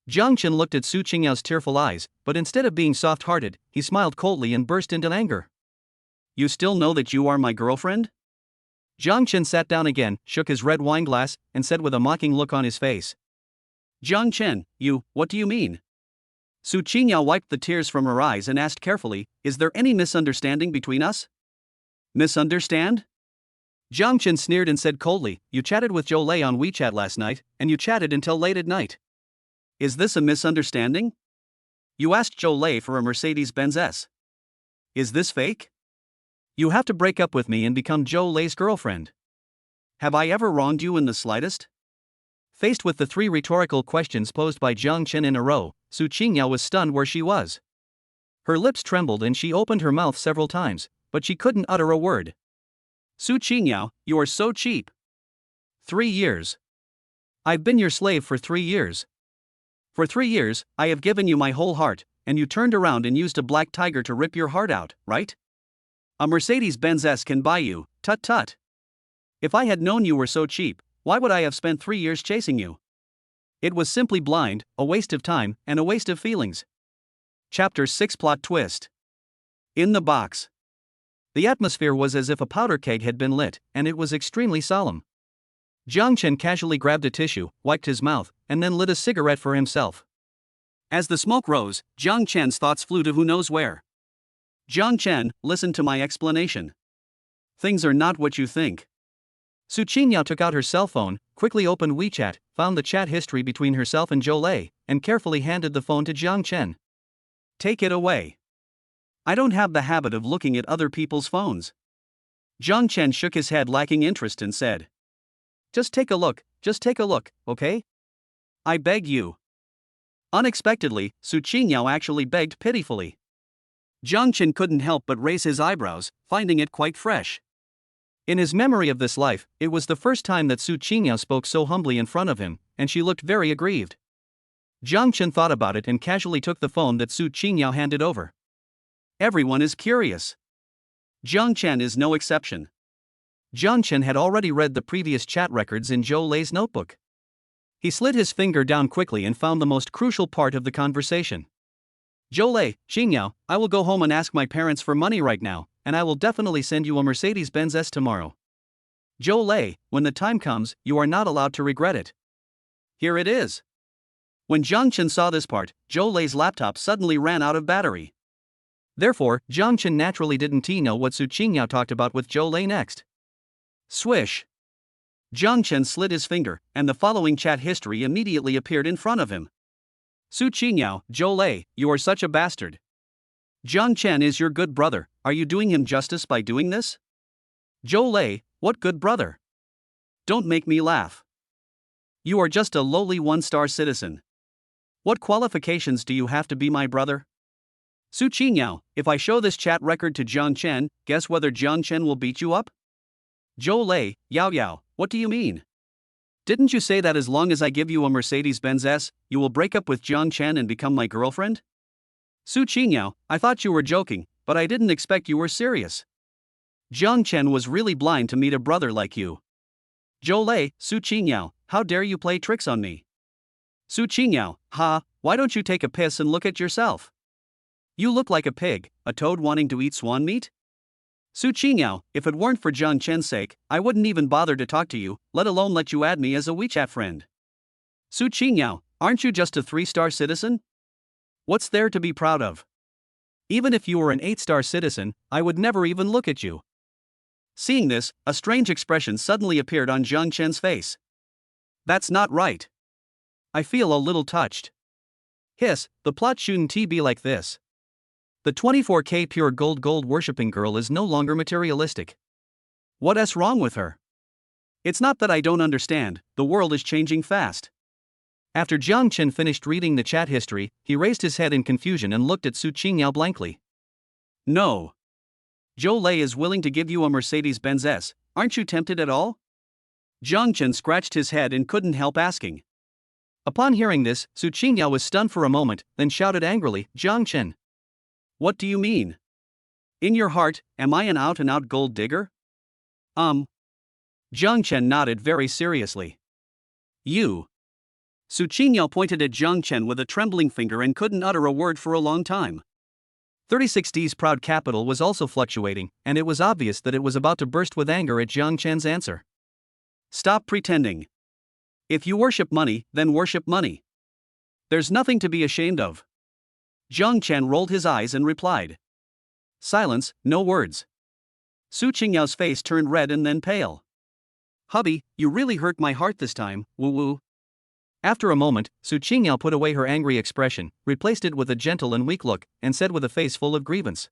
S1: Jiang Chen looked at Su Qingyao's tearful eyes, but instead of being soft-hearted, he smiled coldly and burst into anger. You still know that you are my girlfriend? Jiang Chen sat down again, shook his red wine glass, and said with a mocking look on his face. Jiang Chen, what do you mean? Su Qingyao wiped the tears from her eyes and asked carefully, is there any misunderstanding between us? Misunderstand? Jiang Chen sneered and said coldly, you chatted with Zhou Lei on WeChat last night, and you chatted until late at night. Is this a misunderstanding? You asked Zhou Lei for a Mercedes-Benz S. Is this fake? You have to break up with me and become Zhou Lei's girlfriend. Have I ever wronged you in the slightest? Faced with the three rhetorical questions posed by Jiang Chen in a row, Su Qingyao was stunned where she was. Her lips trembled and she opened her mouth several times, but she couldn't utter a word. Su Qingyao, you are so cheap. 3 years. I've been your slave for 3 years. For 3 years, I have given you my whole heart, and you turned around and used a black tiger to rip your heart out, right? A Mercedes-Benz S can buy you, tut-tut. If I had known you were so cheap, why would I have spent 3 years chasing you? It was simply blind, a waste of time, and a waste of feelings. Chapter 6 Plot Twist. In the box. The atmosphere was as if a powder keg had been lit, and it was extremely solemn. Jiang Chen casually grabbed a tissue, wiped his mouth, and then lit a cigarette for himself. As the smoke rose, Jiang Chen's thoughts flew to who knows where. Jiang Chen, listen to my explanation. Things are not what you think. Su Qingyao took out her cell phone, quickly opened WeChat, found the chat history between herself and Zhou Lei, and carefully handed the phone to Jiang Chen. Take it away. I don't have the habit of looking at other people's phones. Jiang Chen shook his head lacking interest and said. Just take a look, okay? I beg you. Unexpectedly, Su Qingyao actually begged pitifully. Jiang Chen couldn't help but raise his eyebrows, finding it quite fresh. In his memory of this life, it was the first time that Su Qingyao spoke so humbly in front of him, and she looked very aggrieved. Jiang Chen thought about it and casually took the phone that Su Qingyao handed over. Everyone is curious. Jiang Chen is no exception. Jiang Chen had already read the previous chat records in Zhou Lei's notebook. He slid his finger down quickly and found the most crucial part of the conversation. Zhou Lei, Qingyao, I will go home and ask my parents for money right now, and I will definitely send you a Mercedes-Benz S tomorrow. Zhou Lei, when the time comes, you are not allowed to regret it. Here it is. When Jiang Chen saw this part, Zhou Lei's laptop suddenly ran out of battery. Therefore, Jiang Chen naturally didn't know what Su Qingyao talked about with Zhou Lei next. Swish. Jiang Chen slid his finger, and the following chat history immediately appeared in front of him. Su Qingyao, Zhou Lei, you are such a bastard. Jiang Chen is your good brother, are you doing him justice by doing this? Zhou Lei, what good brother? Don't make me laugh. You are just a lowly one-star citizen. What qualifications do you have to be my brother? Su Qingyao, if I show this chat record to Jiang Chen, guess whether Jiang Chen will beat you up? Zhou Lei, Yao, what do you mean? Didn't you say that as long as I give you a Mercedes-Benz S, you will break up with Jiang Chen and become my girlfriend? Su Qingyao, I thought you were joking, but I didn't expect you were serious. Jiang Chen was really blind to meet a brother like you. Zhou Lei, Su Qingyao, how dare you play tricks on me? Su Qingyao, why don't you take a piss and look at yourself? You look like a pig, a toad wanting to eat swan meat? Su Qingyao, if it weren't for Jiang Chen's sake, I wouldn't even bother to talk to you, let alone let you add me as a WeChat friend. Su Qingyao, aren't you just a 3-star citizen? What's there to be proud of? Even if you were an 8-star citizen, I would never even look at you. Seeing this, a strange expression suddenly appeared on Jiang Chen's face. That's not right. I feel a little touched. Hiss, the plot shouldn't be like this. The 24K pure gold worshipping girl is no longer materialistic. What's wrong with her? It's not that I don't understand, the world is changing fast. After Jiang Chen finished reading the chat history, he raised his head in confusion and looked at Su Qingyao blankly. No. Zhou Lei is willing to give you a Mercedes-Benz S, aren't you tempted at all? Jiang Chen scratched his head and couldn't help asking. Upon hearing this, Su Qingyao was stunned for a moment, then shouted angrily, Jiang Chen. What do you mean? In your heart, am I an out-and-out gold digger? Jiang Chen nodded very seriously. You. Su Qingyao pointed at Jiang Chen with a trembling finger and couldn't utter a word for a long time. 36D's proud capital was also fluctuating, and it was obvious that it was about to burst with anger at Jiang Chen's answer. Stop pretending. If you worship money, then worship money. There's nothing to be ashamed of. Jiang Chen rolled his eyes and replied. Silence, no words. Su Qingyao's face turned red and then pale. Hubby, you really hurt my heart this time, woo-woo. After a moment, Su Qingyao put away her angry expression, replaced it with a gentle and weak look, and said with a face full of grievance.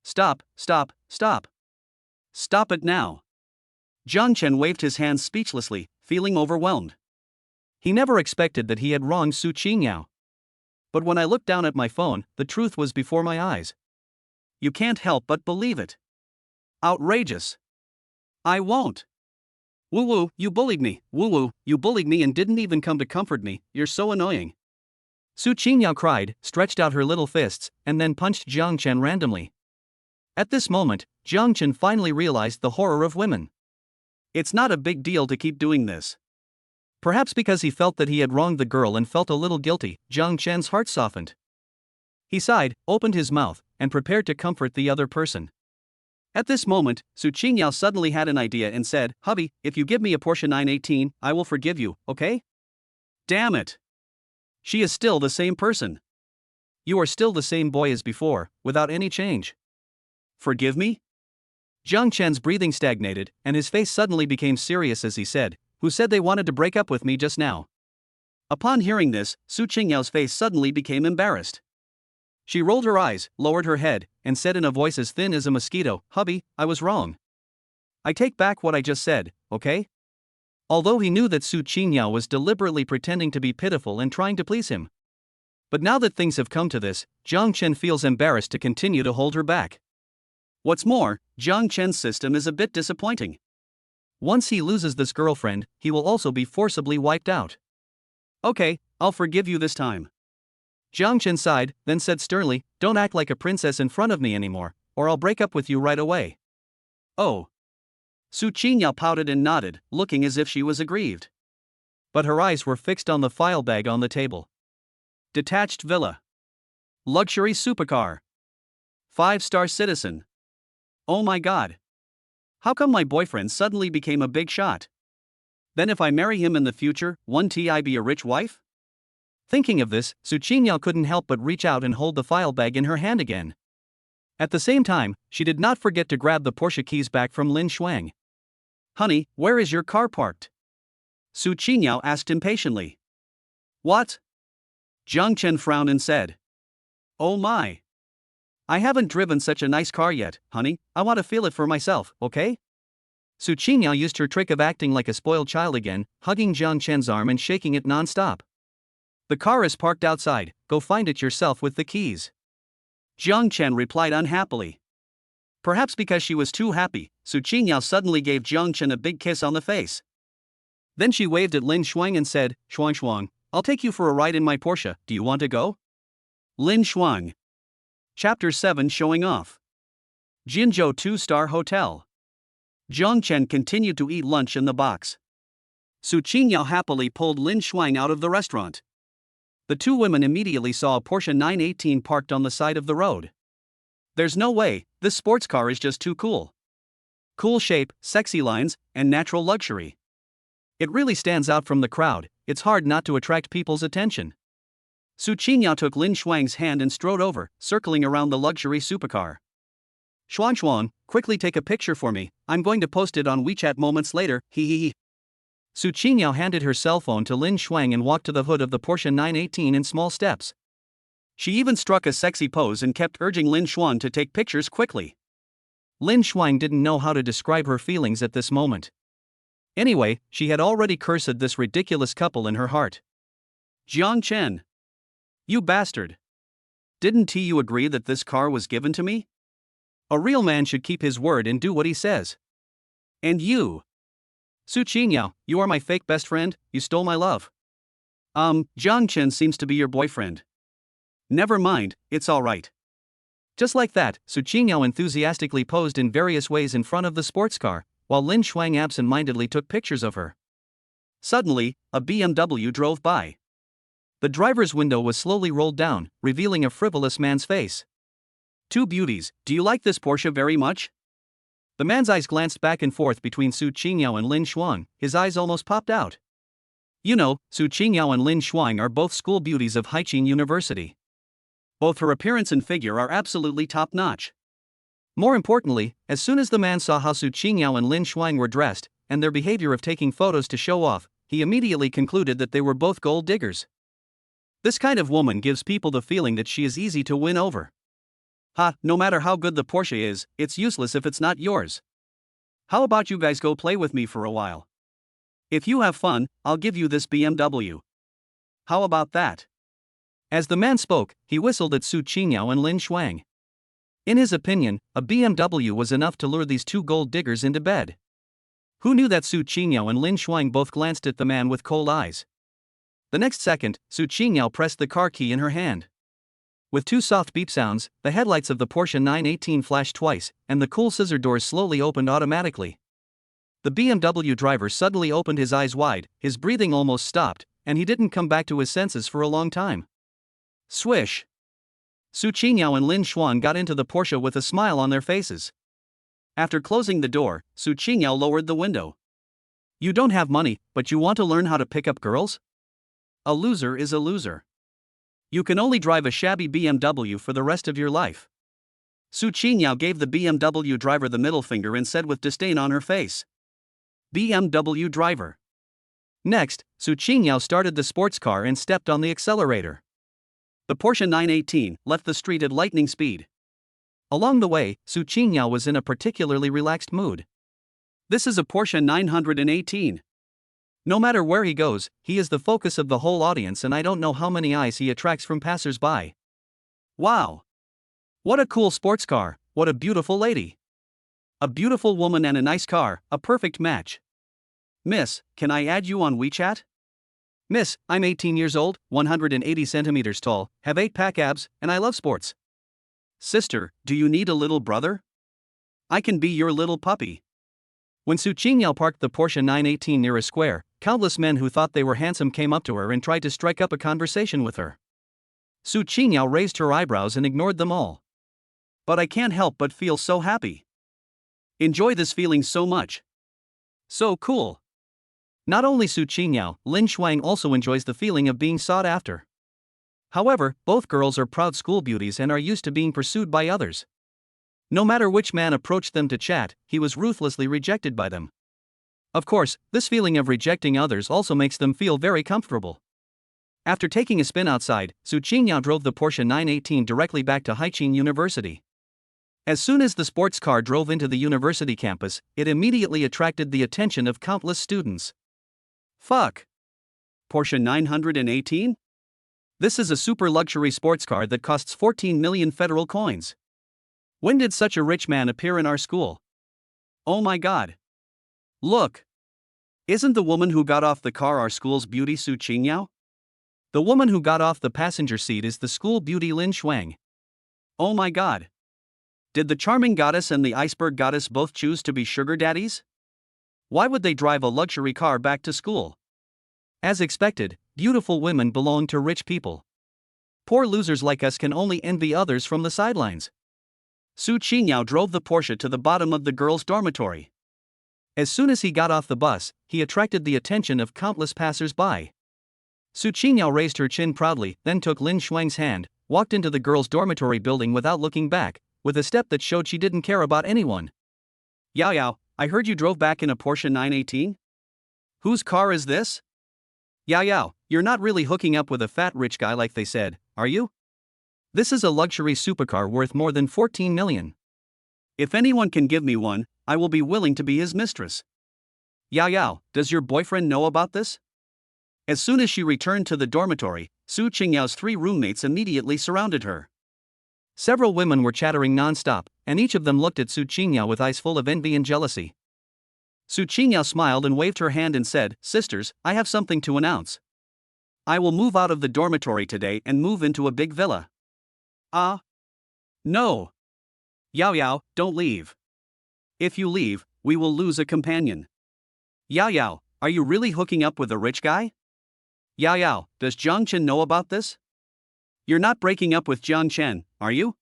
S1: Stop, stop, stop. Stop it now. Jiang Chen waved his hands speechlessly, feeling overwhelmed. He never expected that he had wronged Su Qingyao. But when I looked down at my phone, the truth was before my eyes. You can't help but believe it. Outrageous. I won't. Woo-woo, you bullied me. Woo-woo, you bullied me and didn't even come to comfort me. You're so annoying. Su Qingyao cried, stretched out her little fists, and then punched Jiang Chen randomly. At this moment, Jiang Chen finally realized the horror of women. It's not a big deal to keep doing this. Perhaps because he felt that he had wronged the girl and felt a little guilty, Jiang Chen's heart softened. He sighed, opened his mouth, and prepared to comfort the other person. At this moment, Su Qingyao suddenly had an idea and said, Hubby, if you give me a Porsche 918, I will forgive you, okay? Damn it. She is still the same person. You are still the same boy as before, without any change. Forgive me? Jiang Chen's breathing stagnated, and his face suddenly became serious as he said, Who said they wanted to break up with me just now? Upon hearing this, Su Qingyao's face suddenly became embarrassed. She rolled her eyes, lowered her head, and said in a voice as thin as a mosquito, Hubby, I was wrong. I take back what I just said, okay? Although he knew that Su Qingyao was deliberately pretending to be pitiful and trying to please him. But now that things have come to this, Jiang Chen feels embarrassed to continue to hold her back. What's more, Jiang Chen's system is a bit disappointing. Once he loses this girlfriend, he will also be forcibly wiped out. Okay, I'll forgive you this time. Jiang Chen sighed, then said sternly, Don't act like a princess in front of me anymore, or I'll break up with you right away. Oh. Su Qingyao pouted and nodded, looking as if she was aggrieved. But her eyes were fixed on the file bag on the table. Detached villa. Luxury supercar. 5-star citizen. Oh my god. How come my boyfriend suddenly became a big shot? Then if I marry him in the future, won't I be a rich wife? Thinking of this, Su Qingyao couldn't help but reach out and hold the file bag in her hand again. At the same time, she did not forget to grab the Porsche keys back from Lin Shuang. Honey, where is your car parked? Su Qingyao asked impatiently. What? Jiang Chen frowned and said. Oh my. I haven't driven such a nice car yet, honey, I want to feel it for myself, okay? Su Qingyao used her trick of acting like a spoiled child again, hugging Jiang Chen's arm and shaking it non-stop. The car is parked outside, go find it yourself with the keys. Jiang Chen replied unhappily. Perhaps because she was too happy, Su Qingyao suddenly gave Jiang Chen a big kiss on the face. Then she waved at Lin Shuang and said, Shuang, I'll take you for a ride in my Porsche, do you want to go? Lin Shuang. Chapter 7 Showing Off. Jinzhou 2-star Hotel. Jiang Chen continued to eat lunch in the box. Su Qingyao happily pulled Lin Shuang out of the restaurant. The two women immediately saw a Porsche 918 parked on the side of the road. There's no way, this sports car is just too cool. Cool shape, sexy lines, and natural luxury. It really stands out from the crowd, it's hard not to attract people's attention. Su Qingyao took Lin Shuang's hand and strode over, circling around the luxury supercar. Shuang, quickly take a picture for me, I'm going to post it on WeChat moments later, hee. Su Qingyao handed her cell phone to Lin Shuang and walked to the hood of the Porsche 918 in small steps. She even struck a sexy pose and kept urging Lin Shuang to take pictures quickly. Lin Shuang didn't know how to describe her feelings at this moment. Anyway, she had already cursed this ridiculous couple in her heart. Jiang Chen. You bastard. Didn't you agree that this car was given to me? A real man should keep his word and do what he says. And you. Su Qingyao, you are my fake best friend, you stole my love. Jiang Chen seems to be your boyfriend. Never mind, it's alright. Just like that, Su Qingyao enthusiastically posed in various ways in front of the sports car, while Lin Shuang absent-mindedly took pictures of her. Suddenly, a BMW drove by. The driver's window was slowly rolled down, revealing a frivolous man's face. Two beauties, do you like this Porsche very much? The man's eyes glanced back and forth between Su Qingyao and Lin Shuang, his eyes almost popped out. You know, Su Qingyao and Lin Shuang are both school beauties of Haiqin University. Both her appearance and figure are absolutely top-notch. More importantly, as soon as the man saw how Su Qingyao and Lin Shuang were dressed, and their behavior of taking photos to show off, he immediately concluded that they were both gold diggers. This kind of woman gives people the feeling that she is easy to win over. No matter how good the Porsche is, it's useless if it's not yours. How about you guys go play with me for a while? If you have fun, I'll give you this BMW. How about that? As the man spoke, he whistled at Su Qingyao and Lin Shuang. In his opinion, a BMW was enough to lure these two gold diggers into bed. Who knew that Su Qingyao and Lin Shuang both glanced at the man with cold eyes? The next second, Su Qingyao pressed the car key in her hand. With two soft beep sounds, the headlights of the Porsche 918 flashed twice, and the cool scissor doors slowly opened automatically. The BMW driver suddenly opened his eyes wide, his breathing almost stopped, and he didn't come back to his senses for a long time. Swish! Su Qingyao and Lin Shuang got into the Porsche with a smile on their faces. After closing the door, Su Qingyao lowered the window. You don't have money, but you want to learn how to pick up girls? A loser is a loser. You can only drive a shabby BMW for the rest of your life. Su Qingyao gave the BMW driver the middle finger and said with disdain on her face. BMW driver. Next, Su Qingyao started the sports car and stepped on the accelerator. The Porsche 918 left the street at lightning speed. Along the way, Su Qingyao was in a particularly relaxed mood. This is a Porsche 918. No matter where he goes, he is the focus of the whole audience, and I don't know how many eyes he attracts from passers-by. Wow! What a cool sports car, what a beautiful lady. A beautiful woman and a nice car, a perfect match. Miss, can I add you on WeChat? Miss, I'm 18 years old, 180 centimeters tall, have 8-pack abs, and I love sports. Sister, do you need a little brother? I can be your little puppy. When Su Qingyao parked the Porsche 918 near a square, countless men who thought they were handsome came up to her and tried to strike up a conversation with her. Su Qingyao raised her eyebrows and ignored them all. But I can't help but feel so happy. Enjoy this feeling so much. So cool. Not only Su Qingyao, Lin Shuang also enjoys the feeling of being sought after. However, both girls are proud school beauties and are used to being pursued by others. No matter which man approached them to chat, he was ruthlessly rejected by them. Of course, this feeling of rejecting others also makes them feel very comfortable. After taking a spin outside, Su Qingyao drove the Porsche 918 directly back to Haiqin University. As soon as the sports car drove into the university campus, it immediately attracted the attention of countless students. Fuck! Porsche 918? This is a super luxury sports car that costs 14 million federal coins. When did such a rich man appear in our school? Oh my god. Look! Isn't the woman who got off the car our school's beauty Su Qingyao? The woman who got off the passenger seat is the school beauty Lin Shuang. Oh my god. Did the charming goddess and the iceberg goddess both choose to be sugar daddies? Why would they drive a luxury car back to school? As expected, beautiful women belong to rich people. Poor losers like us can only envy others from the sidelines. Su Qingyao drove the Porsche to the bottom of the girls' dormitory. As soon as he got off the bus, he attracted the attention of countless passers-by. Su Qingyao raised her chin proudly, then took Lin Shuang's hand, walked into the girls' dormitory building without looking back, with a step that showed she didn't care about anyone. Yao Yao, I heard you drove back in a Porsche 918? Whose car is this? Yao Yao, you're not really hooking up with a fat rich guy like they said, are you? This is a luxury supercar worth more than 14 million. If anyone can give me one, I will be willing to be his mistress. Yao Yao, does your boyfriend know about this? As soon as she returned to the dormitory, Su Qingyao's 3 roommates immediately surrounded her. Several women were chattering non-stop, and each of them looked at Su Qingyao with eyes full of envy and jealousy. Su Qingyao smiled and waved her hand and said, "Sisters, I have something to announce. I will move out of the dormitory today and move into a big villa." No. Yao Yao, don't leave. If you leave, we will lose a companion. Yao Yao, Are you really hooking up with a rich guy? Yao Yao, does Jiang Chen know about this? You're not breaking up with Jiang Chen, are you?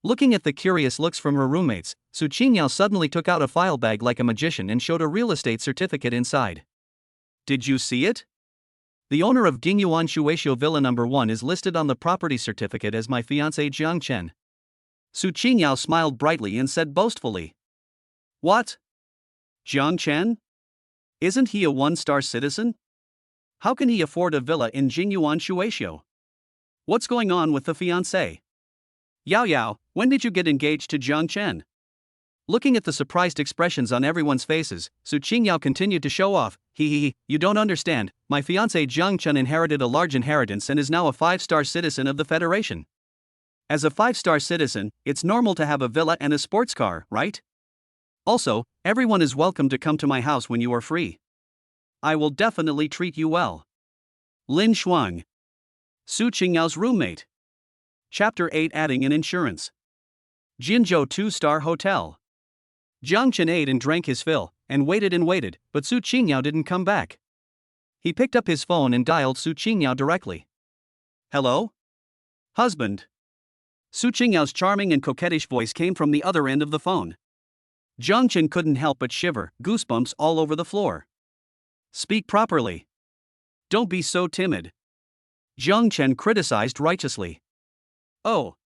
S1: Looking at the curious looks from her roommates, Su Qingyao suddenly took out a file bag like a magician and showed a real estate certificate inside. Did you see it? The owner of Dingyuan Shueisho Villa No. 1 is listed on the property certificate as my fiancé Jiang Chen. Su Qingyao smiled brightly and said boastfully. What? Jiang Chen? Isn't he a one-star citizen? How can he afford a villa in Jingyuan Shueisho? What's going on with the fiancé? Yao Yao, when did you get engaged to Jiang Chen? Looking at the surprised expressions on everyone's faces, Su Qingyao continued to show off. You don't understand, my fiancé Jiang Chen inherited a large inheritance and is now a 5-star citizen of the Federation. As a 5-star citizen, it's normal to have a villa and a sports car, right? Also, everyone is welcome to come to my house when you are free. I will definitely treat you well. Lin Shuang, Su Qingyao's roommate. Chapter 8, Adding an Insurance. Jinzhou 2-star Hotel. Jiang Chen ate and drank his fill, and waited, but Su Qingyao didn't come back. He picked up his phone and dialed Su Qingyao directly. Hello? Husband. Su Qingyao's charming and coquettish voice came from the other end of the phone. Jiang Chen couldn't help but shiver, goosebumps all over the floor. Speak properly. Don't be so timid. Jiang Chen criticized righteously. Oh.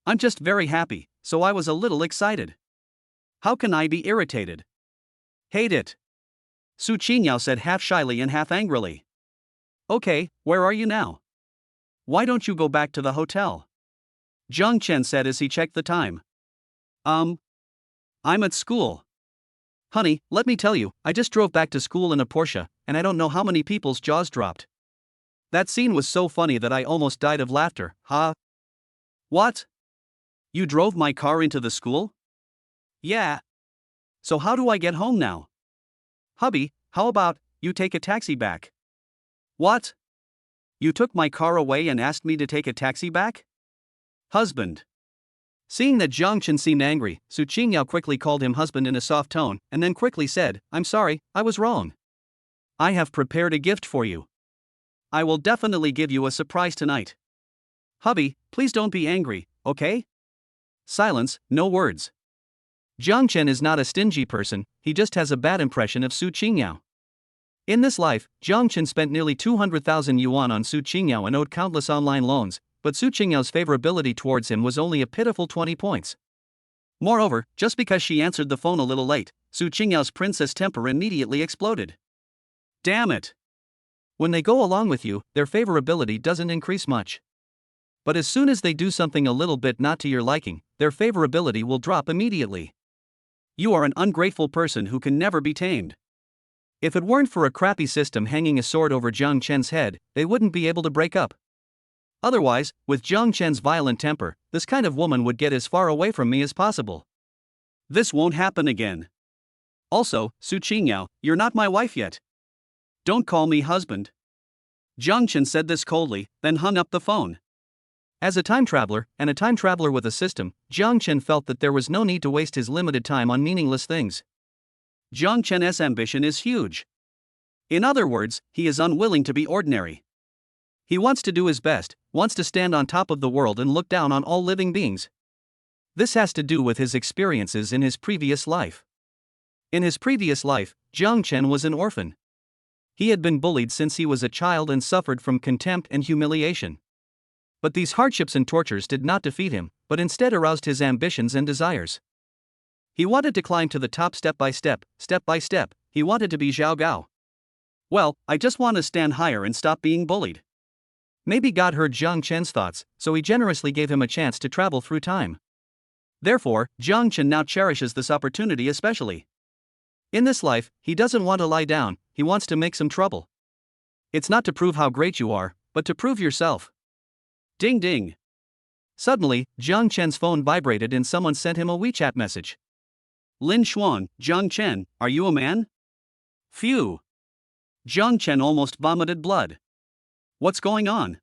S1: I'm just very happy, so I was a little excited. How can I be irritated? Hate it. Su Qingyao said half shyly and half angrily. Okay, where are you now? Why don't you go back to the hotel? Jiang Chen said as he checked the time. I'm at school. Honey, let me tell you, I just drove back to school in a Porsche, and I don't know how many people's jaws dropped. That scene was so funny that I almost died of laughter, huh? What? You drove my car into the school? Yeah. So how do I get home now? Hubby, how about you take a taxi back? What? You took my car away and asked me to take a taxi back? Husband. Seeing that Jiang Chen seemed angry, Su Qingyao quickly called him husband in a soft tone, and then quickly said, I'm sorry, I was wrong. I have prepared a gift for you. I will definitely give you a surprise tonight. Hubby, please don't be angry, okay? Silence, no words. Jiang Chen is not a stingy person, he just has a bad impression of Su Qingyao. In this life, Jiang Chen spent nearly 200,000 yuan on Su Qingyao and owed countless online loans, but Su Qingyao's favorability towards him was only a pitiful 20 points. Moreover, just because she answered the phone a little late, Su Qingyao's princess temper immediately exploded. Damn it! When they go along with you, their favorability doesn't increase much. But as soon as they do something a little bit not to your liking, their favorability will drop immediately. You are an ungrateful person who can never be tamed. If it weren't for a crappy system hanging a sword over Jiang Chen's head, they wouldn't be able to break up. Otherwise, with Jiang Chen's violent temper, this kind of woman would get as far away from me as possible. This won't happen again. Also, Su Qingyao, you're not my wife yet. Don't call me husband. Jiang Chen said this coldly, then hung up the phone. As a time traveler, and a time traveler with a system, Jiang Chen felt that there was no need to waste his limited time on meaningless things. Jiang Chen's ambition is huge. In other words, he is unwilling to be ordinary. He wants to do his best, wants to stand on top of the world and look down on all living beings. This has to do with his experiences in his previous life. In his previous life, Jiang Chen was an orphan. He had been bullied since he was a child and suffered from contempt and humiliation. But these hardships and tortures did not defeat him, but instead aroused his ambitions and desires. He wanted to climb to the top step by step, he wanted to be Zhao Gao. Well, I just want to stand higher and stop being bullied. Maybe God heard Jiang Chen's thoughts, so he generously gave him a chance to travel through time. Therefore, Jiang Chen now cherishes this opportunity especially. In this life, he doesn't want to lie down, he wants to make some trouble. It's not to prove how great you are, but to prove yourself. Ding ding. Suddenly, Jiang Chen's phone vibrated and someone sent him a WeChat message. Lin Shuang, Jiang Chen, are you a man? Phew. Jiang Chen almost vomited blood. What's going on?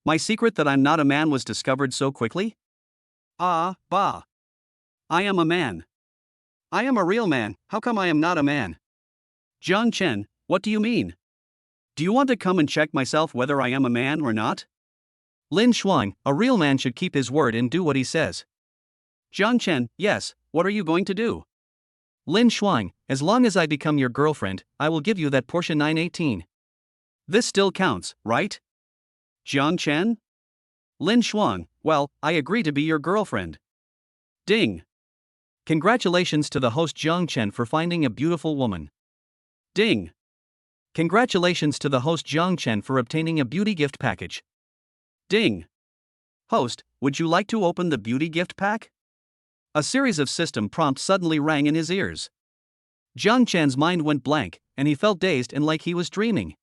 S1: My secret that I'm not a man was discovered so quickly? Ah, bah. I am a man. I am a real man, how come I am not a man? Jiang Chen, what do you mean? Do you want to come and check myself whether I am a man or not?
S2: Lin Shuang, a real man should keep his word and do what he says.
S1: Jiang Chen, yes, what are you going to do?
S2: Lin Shuang, as long as I become your girlfriend, I will give you that Porsche 918.
S1: This still counts, right? Jiang Chen? Lin Shuang, well, I agree to be your girlfriend. Ding.
S2: Congratulations to the host Jiang Chen for finding a beautiful woman.
S1: Ding.
S2: Congratulations to the host Jiang Chen for obtaining a beauty gift package.
S1: Ding. Host, would you like to open the beauty gift pack? A series of system prompts suddenly rang in his ears.
S2: Jiang Chen's mind went blank, and he felt dazed and like he was dreaming.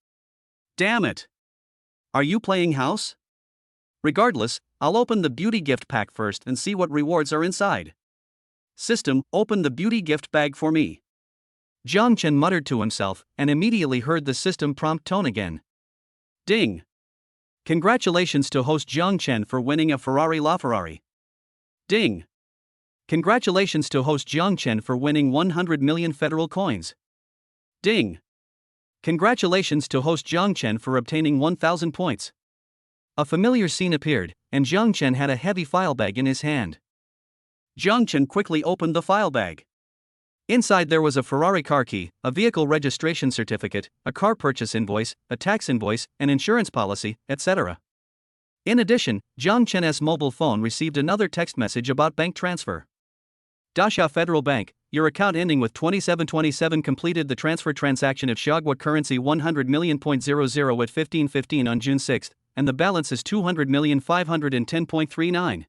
S1: Damn it. Are you playing house? Regardless, I'll open the beauty gift pack first and see what rewards are inside. System, open the beauty gift bag for me.
S2: Jiang Chen muttered to himself and immediately heard the system prompt tone again.
S1: Ding.
S2: Congratulations to host Jiang Chen for winning a Ferrari LaFerrari.
S1: Ding.
S2: Congratulations to host Jiang Chen for winning 100 million federal coins.
S1: Ding.
S2: Congratulations to host Jiang Chen for obtaining 1,000 points. A familiar scene appeared, and Jiang Chen had a heavy file bag in his hand.
S1: Jiang Chen quickly opened the file bag.
S2: Inside there was a Ferrari car key, a vehicle registration certificate, a car purchase invoice, a tax invoice, an insurance policy, etc. In addition, Jiang Chen's mobile phone received another text message about bank transfer. Dasha Federal Bank, your account ending with 2727 completed the transfer transaction of Xiaogua currency 100 million.00 at 1515 on June 6, and the balance is 200,510.39.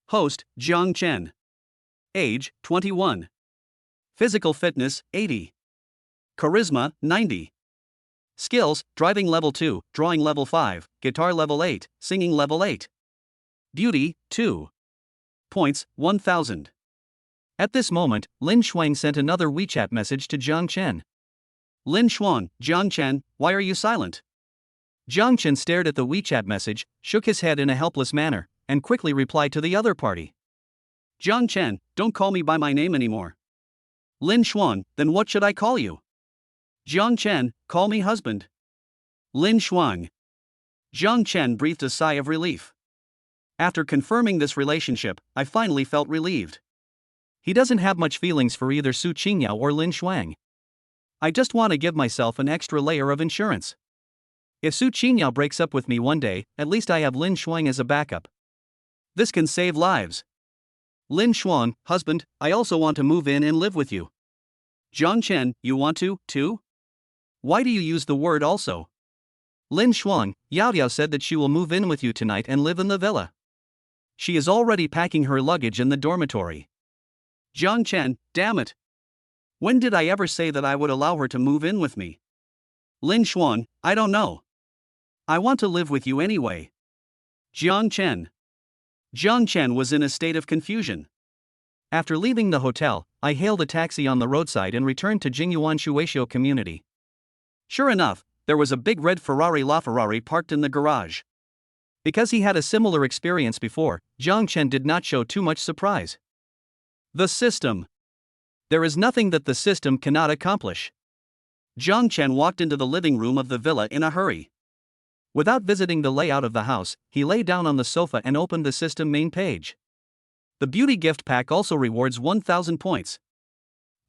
S1: Host, Jiang Chen. Age, 21. Physical fitness, 80. Charisma, 90. Skills, driving level 2, drawing level 5, guitar level 8, singing level 8. Beauty, 2. Points, 1000.
S2: At this moment, Lin Shuang sent another WeChat message to Jiang Chen.
S1: Lin Shuang, Jiang Chen, why are you silent?
S2: Jiang Chen stared at the WeChat message, shook his head in a helpless manner, and quickly replied to the other party.
S1: Jiang Chen, don't call me by my name anymore. Lin Shuang, then what should I call you? Jiang Chen, call me husband. Lin Shuang. Jiang Chen breathed a sigh of relief. After confirming this relationship, I finally felt relieved.
S2: He doesn't have much feelings for either Su Qingyao or Lin Shuang.
S1: I just want to give myself an extra layer of insurance.
S2: If Su Qingyao breaks up with me one day, at least I have Lin Shuang as a backup.
S1: This can save lives. Lin Shuang, husband, I also want to move in and live with you. Jiang Chen, you want to, too? Why do you use the word also?
S2: Lin Shuang, Yao Yao said that she will move in with you tonight and live in the villa.
S1: She is already packing her luggage in the dormitory. Jiang Chen, damn it. When did I ever say that I would allow her to move in with me? Lin Shuang, I don't know. I want to live with you anyway. Jiang Chen. Jiang Chen was in a state of confusion.
S2: After leaving the hotel, I hailed a taxi on the roadside and returned to Jingyuan Shueisho community.
S1: Sure enough, there was a big red Ferrari LaFerrari parked in the garage.
S2: Because he had a similar experience before, Jiang Chen did not show too much surprise.
S1: The system.
S2: There is nothing that the system cannot accomplish.
S1: Jiang Chen walked into the living room of the villa in a hurry.
S2: Without visiting the layout of the house, he lay down on the sofa and opened the system main page.
S1: The beauty gift pack also rewards 1000 points.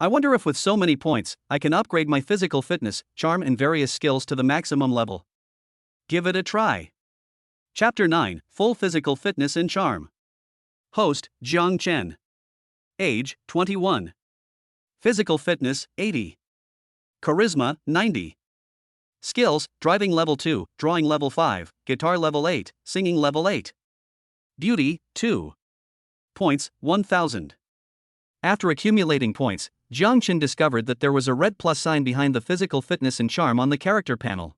S1: I wonder if with so many points, I can upgrade my physical fitness, charm and various skills to the maximum level. Give it a try. Chapter 9, Full Physical Fitness and Charm. Host, Jiang Chen. Age, 21. Physical fitness, 80. Charisma, 90. Skills, driving level 2, drawing level 5, guitar level 8, singing level 8. Beauty, 2. Points, 1000.
S2: After accumulating points, Jiang Chen discovered that there was a red plus sign behind the physical fitness and charm on the character panel.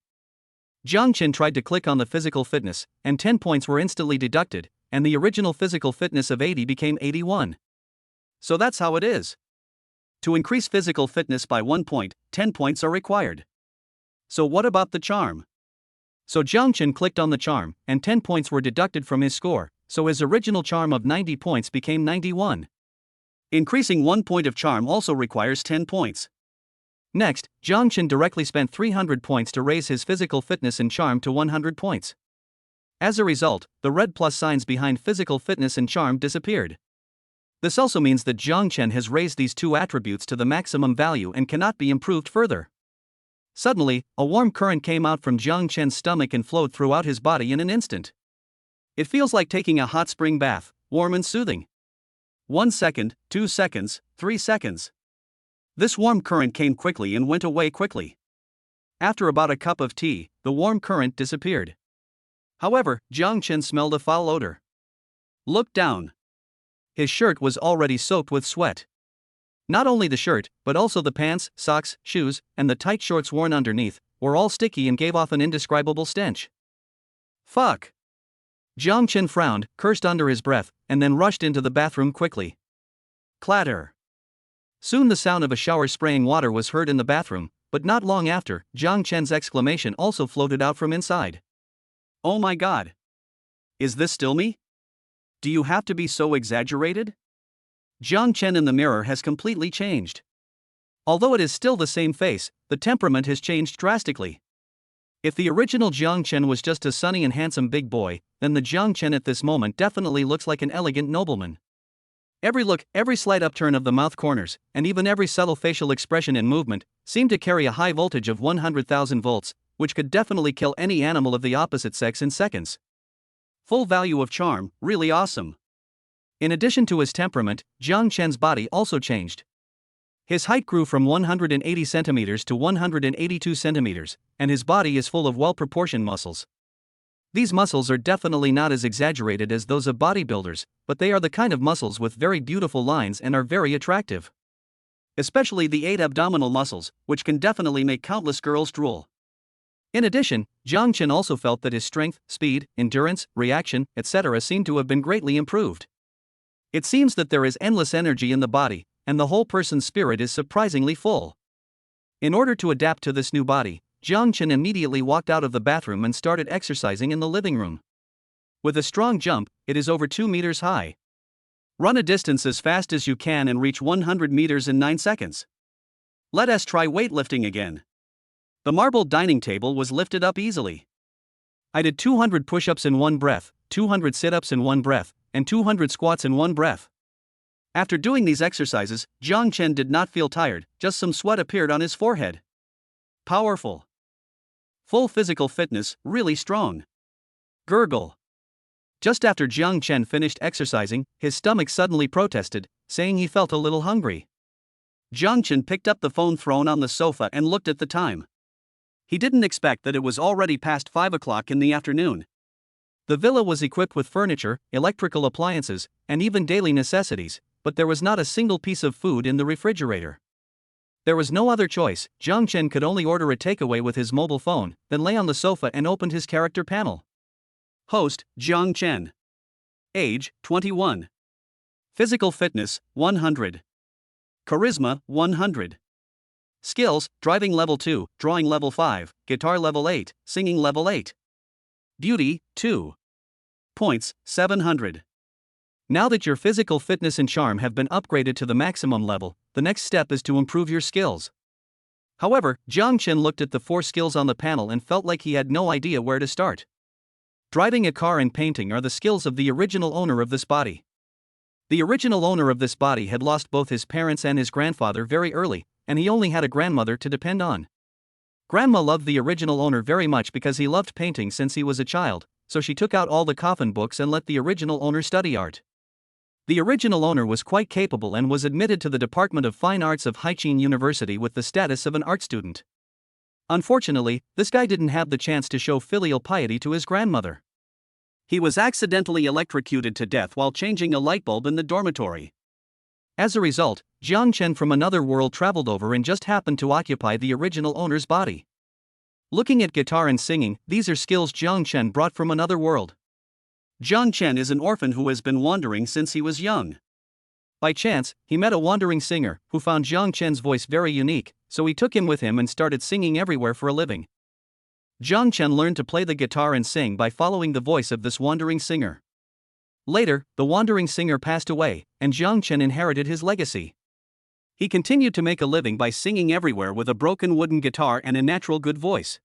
S2: Jiang Chen tried to click on the physical fitness, and 10 points were instantly deducted, and the original physical fitness of 80 became 81.
S1: So that's how it is. To increase physical fitness by 1 point, 10 points are required. So what about the charm?
S2: So Jiang Chen clicked on the charm, and 10 points were deducted from his score, so his original charm of 90 points became 91.
S1: Increasing 1 point of charm also requires 10 points.
S2: Next, Jiang Chen directly spent 300 points to raise his physical fitness and charm to 100 points. As a result, the red plus signs behind physical fitness and charm disappeared. This also means that Jiang Chen has raised these two attributes to the maximum value and cannot be improved further. Suddenly, a warm current came out from Jiang Chen's stomach and flowed throughout his body in an instant. It feels like taking a hot spring bath, warm and soothing. 1 second, 2 seconds, 3 seconds. This warm current came quickly and went away quickly. After about a cup of tea, the warm current disappeared. However, Jiang Chen smelled a foul odor. Looked down. His shirt was already soaked with sweat. Not only the shirt, but also the pants, socks, shoes, and the tight shorts worn underneath, were all sticky and gave off an indescribable stench. Fuck! Jiang Chen frowned, cursed under his breath, and then rushed into the bathroom quickly. Clatter! Soon the sound of a shower spraying water was heard in the bathroom, but not long after, Jiang Chen's exclamation also floated out from inside. Oh my god! Is this still me? Do you have to be so exaggerated? Jiang Chen in the mirror has completely changed. Although it is still the same face, the temperament has changed drastically. If the original Jiang Chen was just a sunny and handsome big boy, then the Jiang Chen at this moment definitely looks like an elegant nobleman. Every look, every slight upturn of the mouth corners, and even every subtle facial expression and movement, seem to carry a high voltage of 100,000 volts, which could definitely kill any animal of the opposite sex in seconds. Full value of charm, really awesome. In addition to his temperament, Jiang Chen's body also changed. His height grew from 180 centimeters to 182 centimeters, and his body is full of well-proportioned muscles. These muscles are definitely not as exaggerated as those of bodybuilders, but they are the kind of muscles with very beautiful lines and are very attractive. Especially the 8 abdominal muscles, which can definitely make countless girls drool. In addition, Jiang Chen also felt that his strength, speed, endurance, reaction, etc. seemed to have been greatly improved. It seems that there is endless energy in the body, and the whole person's spirit is surprisingly full. In order to adapt to this new body, Jiang Chen immediately walked out of the bathroom and started exercising in the living room. With a strong jump, it is over 2 meters high. Run a distance as fast as you can and reach 100 meters in 9 seconds. Let us try weightlifting again. The marble dining table was lifted up easily. I did 200 push-ups in one breath, 200 sit-ups in one breath, and 200 squats in one breath. After doing these exercises, Jiang Chen did not feel tired, just some sweat appeared on his forehead. Powerful. Full physical fitness, really strong. Gurgle. Just after Jiang Chen finished exercising, his stomach suddenly protested, saying he felt a little hungry. Jiang Chen picked up the phone thrown on the sofa and looked at the time. He didn't expect that it was already past 5 o'clock in the afternoon. The villa was equipped with furniture, electrical appliances, and even daily necessities, but there was not a single piece of food in the refrigerator. There was no other choice. Jiang Chen could only order a takeaway with his mobile phone, then lay on the sofa and opened his character panel. Host, Jiang Chen. Age, 21. Physical fitness, 100. Charisma, 100. Skills, driving level 2, drawing level 5, guitar level 8, singing level 8. Beauty, 2. Points, 700. Now that your physical fitness and charm have been upgraded to the maximum level, the next step is to improve your skills. However, Jiang Chen looked at the 4 skills on the panel and felt like he had no idea where to start. Driving a car and painting are the skills of the original owner of this body. The original owner of this body had lost both his parents and his grandfather very early, and he only had a grandmother to depend on. Grandma loved the original owner very much because he loved painting since he was a child, so she took out all the coffin books and let the original owner study art. The original owner was quite capable and was admitted to the Department of Fine Arts of Haicheng University with the status of an art student. Unfortunately, this guy didn't have the chance to show filial piety to his grandmother. He was accidentally electrocuted to death while changing a light bulb in the dormitory. As a result, Jiang Chen from another world traveled over and just happened to occupy the original owner's body. Looking at guitar and singing, these are skills Jiang Chen brought from another world. Jiang Chen is an orphan who has been wandering since he was young. By chance, he met a wandering singer who found Jiang Chen's voice very unique, so he took him with him and started singing everywhere for a living. Jiang Chen learned to play the guitar and sing by following the voice of this wandering singer. Later, the wandering singer passed away, and Jiang Chen inherited his legacy. He continued to make a living by singing everywhere with a broken wooden guitar and a natural good voice.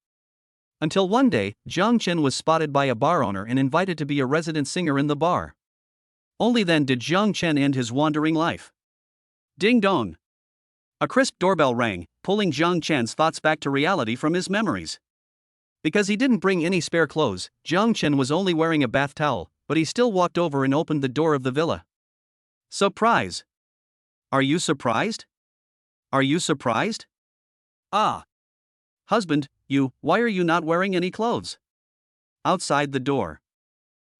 S2: Until one day, Jiang Chen was spotted by a bar owner and invited to be a resident singer in the bar. Only then did Jiang Chen end his wandering life. Ding dong! A crisp doorbell rang, pulling Jiang Chen's thoughts back to reality from his memories. Because he didn't bring any spare clothes, Jiang Chen was only wearing a bath towel, but he still walked over and opened the door of the villa. Surprise! Are you surprised? Are you surprised? Ah! Husband, why are you not wearing any clothes? Outside the door,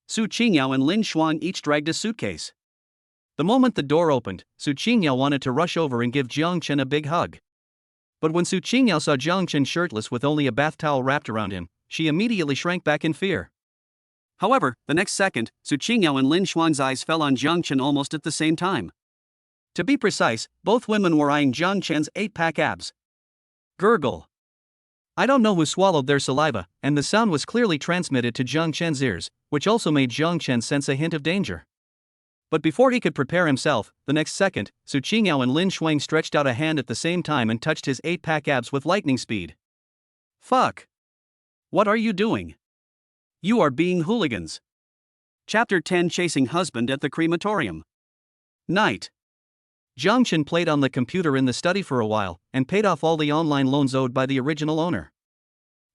S2: Su Qingyao and Lin Shuang each dragged a suitcase. The moment the door opened, Su Qingyao wanted to rush over and give Jiang Chen a big hug. But when Su Qingyao saw Jiang Chen shirtless with only a bath towel wrapped around him, she immediately shrank back in fear. However, the next second, Su Qingyao and Lin Shuang's eyes fell on Jiang Chen almost at the same time. To be precise, both women were eyeing Jiang Chen's 8-pack abs. Gurgle. I don't know who swallowed their saliva, and the sound was clearly transmitted to Jiang Chen's ears, which also made Jiang Chen sense a hint of danger. But before he could prepare himself, the next second, Su Qingyao and Lin Shuang stretched out a hand at the same time and touched his 8-pack abs with lightning speed. Fuck! What are you doing? You are being hooligans. Chapter 10: Chasing Husband at the Crematorium. Night. Jiang Chen played on the computer in the study for a while, and paid off all the online loans owed by the original owner.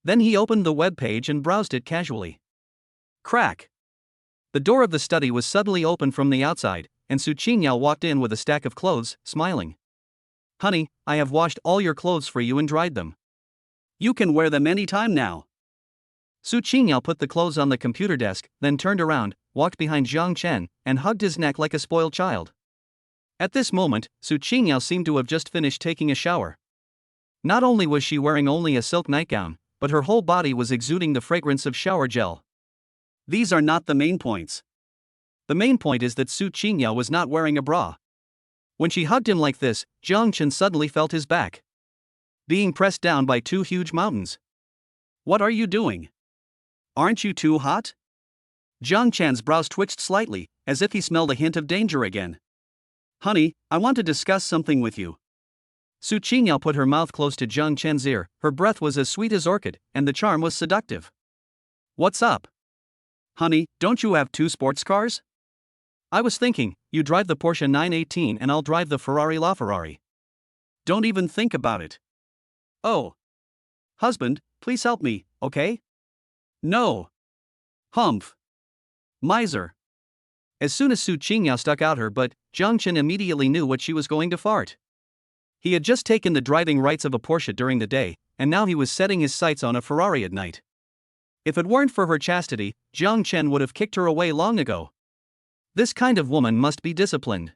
S2: Then he opened the web page and browsed it casually. Crack! The door of the study was suddenly opened from the outside, and Su Qingyao walked in with a stack of clothes, smiling. Honey, I have washed all your clothes for you and dried them. You can wear them any time now. Su Qingyao put the clothes on the computer desk, then turned around, walked behind Jiang Chen, and hugged his neck like a spoiled child. At this moment, Su Qingyao seemed to have just finished taking a shower. Not only was she wearing only a silk nightgown, but her whole body was exuding the fragrance of shower gel. These are not the main points. The main point is that Su Qingyao was not wearing a bra. When she hugged him like this, Jiang Chen suddenly felt his back being pressed down by two huge mountains. What are you doing? Aren't you too hot? Jiang Chen's brows twitched slightly, as if he smelled a hint of danger again. Honey, I want to discuss something with you. Su Qingyao put her mouth close to Jiang Chen's ear, her breath was as sweet as orchid, and the charm was seductive. What's up? Honey, don't you have 2 sports cars? I was thinking, you drive the Porsche 918 and I'll drive the Ferrari LaFerrari. Don't even think about it. Oh. Husband, please help me, okay? No. Humph. Miser. As soon as Su Qingyao stuck out her butt, Jiang Chen immediately knew what she was going to fart. He had just taken the driving rights of a Porsche during the day, and now he was setting his sights on a Ferrari at night. If it weren't for her chastity, Jiang Chen would have kicked her away long ago. This kind of woman must be disciplined.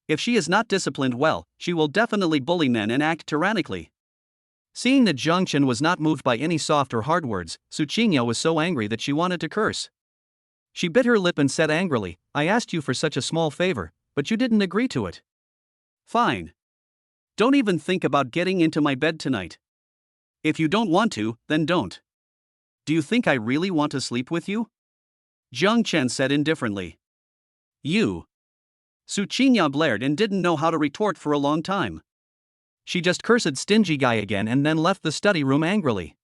S2: If she is not disciplined well, she will definitely bully men and act tyrannically. Seeing that Jiang Chen was not moved by any soft or hard words, Su Qingyao was so angry that she wanted to curse. She bit her lip and said angrily, I asked you for such a small favor, but you didn't agree to it. Fine. Don't even think about getting into my bed tonight. If you don't want to, then don't. Do you think I really want to sleep with you? Jiang Chen said indifferently. You. Su Qingyao blared and didn't know how to retort for a long time. She just cursed stingy guy again and then left the study room angrily.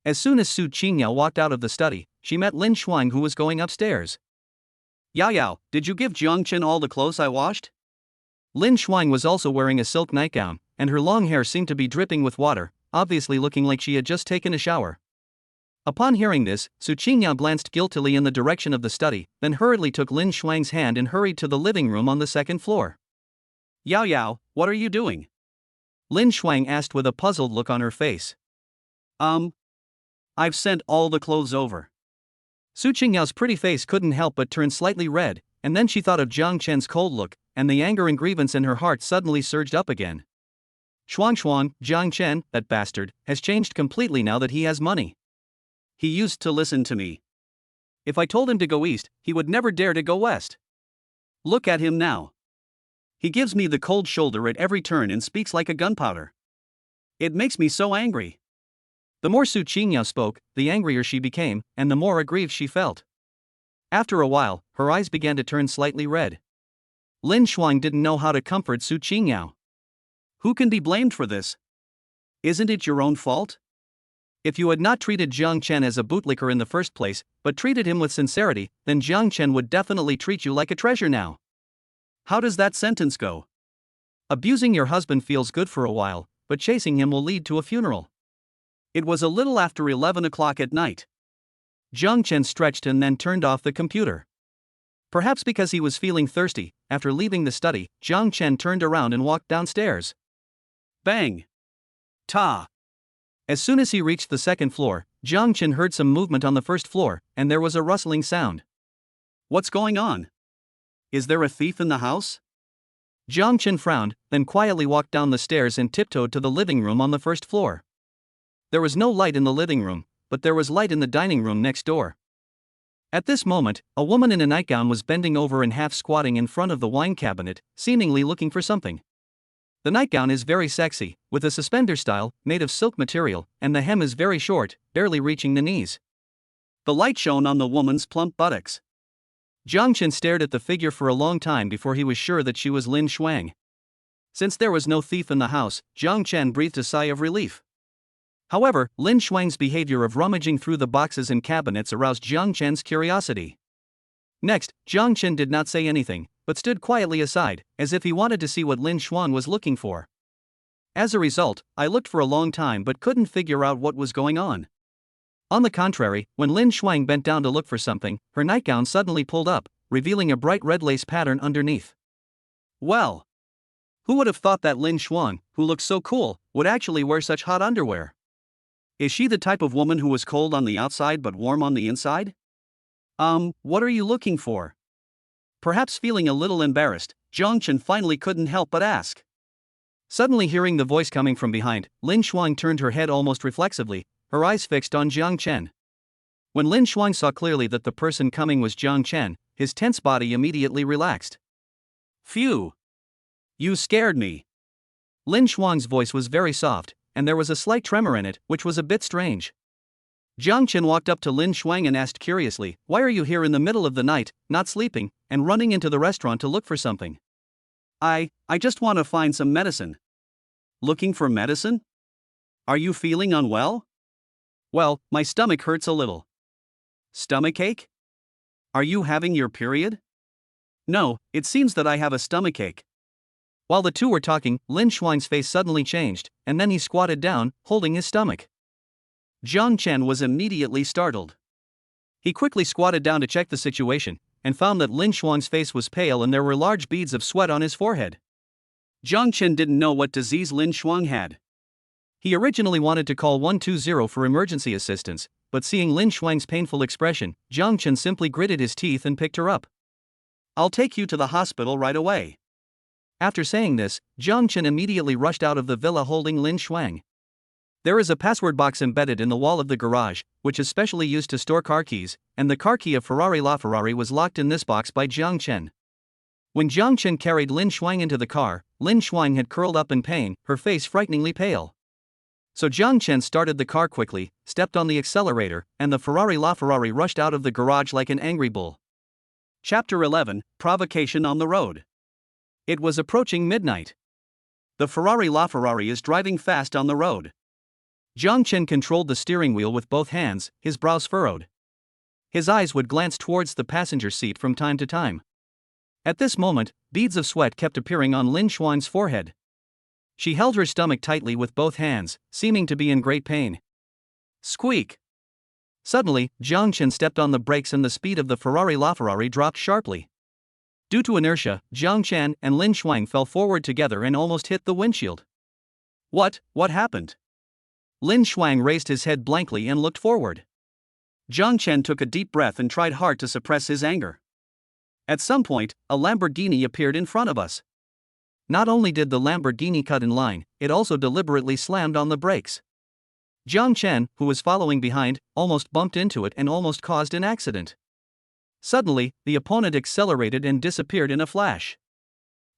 S2: As soon as Su Qingyao walked out of the study, she met Lin Shuang who was going upstairs. Yao, did you give Jiang Chen all the clothes I washed? Lin Shuang was also wearing a silk nightgown, and her long hair seemed to be dripping with water, obviously looking like she had just taken a shower. Upon hearing this, Su Qingyao glanced guiltily in the direction of the study, then hurriedly took Lin Shuang's hand and hurried to the living room on the 2nd floor. Yao, what are you doing? Lin Shuang asked with a puzzled look on her face. I've sent all the clothes over. Su Qingyao's pretty face couldn't help but turn slightly red, and then she thought of Jiang Chen's cold look, and the anger and grievance in her heart suddenly surged up again. Shuang, Jiang Chen, that bastard, has changed completely now that he has money. He used to listen to me. If I told him to go east, he would never dare to go west. Look at him now. He gives me the cold shoulder at every turn and speaks like a gunpowder. It makes me so angry. The more Su Qingyao spoke, the angrier she became, and the more aggrieved she felt. After a while, her eyes began to turn slightly red. Lin Shuang didn't know how to comfort Su Qingyao.
S1: Who can be blamed for this? Isn't it your own fault?
S2: If you had not treated Jiang Chen as a bootlicker in the first place, but treated him with sincerity, then Jiang Chen would definitely treat you like a treasure now.
S1: How does that sentence go?
S2: Abusing your husband feels good for a while, but chasing him will lead to a funeral.
S1: It was a little after 11 o'clock at night.
S2: Jiang Chen stretched and then turned off the computer. Perhaps because he was feeling thirsty, after leaving the study, Jiang Chen turned around and walked downstairs.
S1: Bang! Ta!
S2: As soon as he reached the second floor, Jiang Chen heard some movement on the first floor, and there was a rustling sound.
S1: What's going on? Is there a thief in the house?
S2: Jiang Chen frowned, then quietly walked down the stairs and tiptoed to the living room on the first floor. There was no light in the living room, but there was light in the dining room next door. At this moment, a woman in a nightgown was bending over and half squatting in front of the wine cabinet, seemingly looking for something. The nightgown is very sexy, with a suspender style, made of silk material, and the hem is very short, barely reaching the knees.
S1: The light shone on the woman's plump buttocks.
S2: Jiang Chen stared at the figure for a long time before he was sure that she was Lin Shuang. Since there was no thief in the house, Jiang Chen breathed a sigh of relief. However, Lin Shuang's behavior of rummaging through the boxes and cabinets aroused Jiang Chen's curiosity. Next, Jiang Chen did not say anything, but stood quietly aside, as if he wanted to see what Lin Shuang was looking for. As a result, I looked for a long time but couldn't figure out what was going on. On the contrary, when Lin Shuang bent down to look for something, her nightgown suddenly pulled up, revealing a bright red lace pattern underneath.
S1: Well, who would have thought that Lin Shuang, who looked so cool, would actually wear such hot underwear? Is she the type of woman who was cold on the outside but warm on the inside? What are you looking for? Perhaps feeling a little embarrassed, Jiang Chen finally couldn't help but ask.
S2: Suddenly hearing the voice coming from behind, Lin Shuang turned her head almost reflexively, her eyes fixed on Jiang Chen. When Lin Shuang saw clearly that the person coming was Jiang Chen, his tense body immediately relaxed.
S1: Phew! You scared me.
S2: Lin Shuang's voice was very soft, and there was a slight tremor in it, which was a bit strange. Jiang Chen walked up to Lin Shuang and asked curiously, "Why are you here in the middle of the night, not sleeping, and running into the restaurant to look for something?"
S1: I just want to find some medicine." Looking for medicine? Are you feeling unwell? Well, my stomach hurts a little. Stomachache? Are you having your period? No, it seems that I have a stomachache.
S2: While the two were talking, Lin Shuang's face suddenly changed, and then he squatted down, holding his stomach.
S1: Jiang Chen was immediately startled.
S2: He quickly squatted down to check the situation, and found that Lin Shuang's face was pale and there were large beads of sweat on his forehead.
S1: Jiang Chen didn't know what disease Lin Shuang had.
S2: He originally wanted to call 120 for emergency assistance, but seeing Lin Shuang's painful expression, Jiang Chen simply gritted his teeth and picked her up.
S1: "I'll take you to the hospital right away."
S2: After saying this, Jiang Chen immediately rushed out of the villa holding Lin Shuang. There is a password box embedded in the wall of the garage, which is specially used to store car keys, and the car key of Ferrari LaFerrari was locked in this box by Jiang Chen. When Jiang Chen carried Lin Shuang into the car, Lin Shuang had curled up in pain, her face frighteningly pale. So Jiang Chen started the car quickly, stepped on the accelerator, and the Ferrari LaFerrari rushed out of the garage like an angry bull.
S1: Chapter 11, Provocation on the Road. It was approaching midnight. The Ferrari LaFerrari is driving fast on the road.
S2: Jiang Chen controlled the steering wheel with both hands, his brows furrowed. His eyes would glance towards the passenger seat from time to time. At this moment, beads of sweat kept appearing on Lin Shuang's forehead. She held her stomach tightly with both hands, seeming to be in great pain.
S1: Squeak!
S2: Suddenly, Jiang Chen stepped on the brakes and the speed of the Ferrari LaFerrari dropped sharply. Due to inertia, Jiang Chen and Lin Shuang fell forward together and almost hit the windshield.
S1: What happened?
S2: Lin Shuang raised his head blankly and looked forward.
S1: Jiang Chen took a deep breath and tried hard to suppress his anger. At some point, a Lamborghini appeared in front of us.
S2: Not only did the Lamborghini cut in line, it also deliberately slammed on the brakes. Jiang Chen, who was following behind, almost bumped into it and almost caused an accident. Suddenly, the opponent accelerated and disappeared in a flash.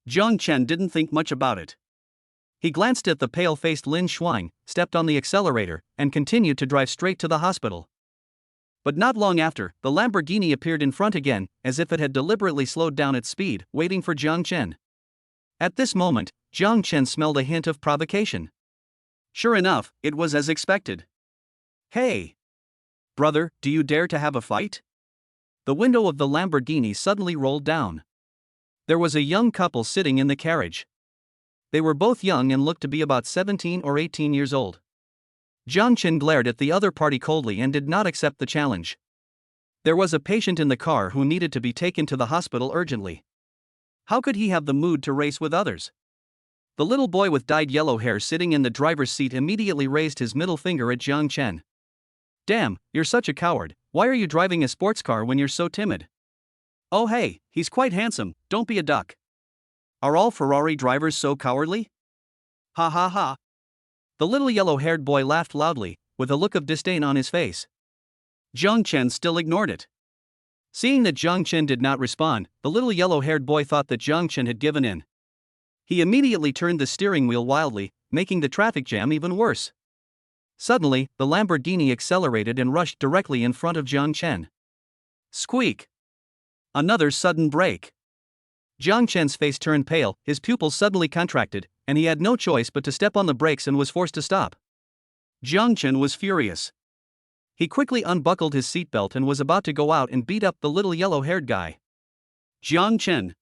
S1: Jiang Chen didn't think much about it.
S2: He glanced at the pale-faced Lin Shuang, stepped on the accelerator, and continued to drive straight to the hospital. But not long after, the Lamborghini appeared in front again, as if it had deliberately slowed down its speed, waiting for Jiang Chen. At this moment, Jiang Chen smelled a hint of provocation.
S1: Sure enough, it was as expected. Hey! Brother, do you dare to have a fight?
S2: The window of the Lamborghini suddenly rolled down. There was a young couple sitting in the carriage. They were both young and looked to be about 17 or 18 years old. Jiang Chen glared at the other party coldly and did not accept the challenge. There was a patient in the car who needed to be taken to the hospital urgently. How could he have the mood to race with others? The little boy with dyed yellow hair sitting in the driver's seat immediately raised his middle finger at Jiang Chen. Damn, you're such a coward. Why are you driving a sports car when you're so timid?
S1: Oh hey, he's quite handsome, don't be a duck. Are all Ferrari drivers so cowardly? Ha ha ha.
S2: The little yellow-haired boy laughed loudly, with a look of disdain on his face.
S1: Jiang Chen still ignored it.
S2: Seeing that Jiang Chen did not respond, the little yellow-haired boy thought that Jiang Chen had given in. He immediately turned the steering wheel wildly, making the traffic jam even worse. Suddenly, the Lamborghini accelerated and rushed directly in front of Jiang Chen.
S1: Squeak! Another sudden brake.
S2: Jiang Chen's face turned pale, his pupils suddenly contracted, and he had no choice but to step on the brakes and was forced to stop.
S1: Jiang Chen was furious.
S2: He quickly unbuckled his seatbelt and was about to go out and beat up the little yellow-haired guy.
S1: Jiang Chen.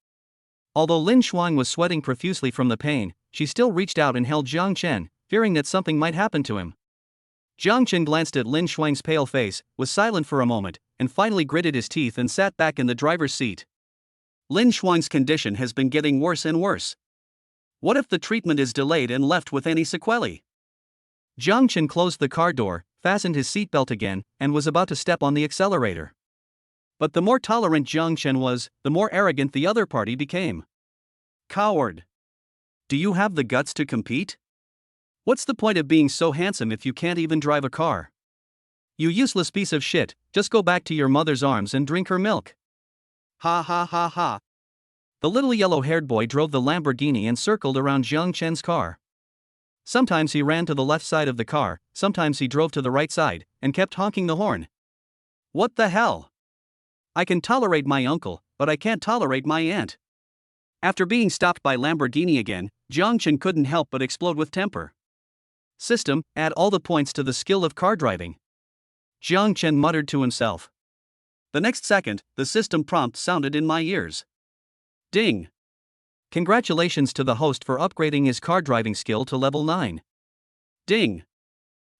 S2: Although Lin Shuang was sweating profusely from the pain, she still reached out and held Jiang Chen, fearing that something might happen to him. Jiang Chen glanced at Lin Shuang's pale face, was silent for a moment, and finally gritted his teeth and sat back in the driver's seat.
S1: Lin Shuang's condition has been getting worse and worse. What if the treatment is delayed and left with any sequelae?
S2: Jiang Chen closed the car door, fastened his seatbelt again, and was about to step on the accelerator. But the more tolerant Jiang Chen was, the more arrogant the other party became.
S1: Coward! Do you have the guts to compete? What's the point of being so handsome if you can't even drive a car?
S2: You useless piece of shit, just go back to your mother's arms and drink her milk.
S1: Ha ha ha ha.
S2: The little yellow-haired boy drove the Lamborghini and circled around Jiang Chen's car. Sometimes he ran to the left side of the car, sometimes he drove to the right side, and kept honking the horn.
S1: What the hell? I can tolerate my uncle, but I can't tolerate my aunt. After being stopped by Lamborghini again, Jiang Chen couldn't help but explode with temper.
S2: System, add all the points to the skill of car driving. Jiang Chen muttered to himself.
S1: The next second, the system prompt sounded in my ears. Ding!
S2: Congratulations to the host for upgrading his car driving skill to level 9.
S1: Ding!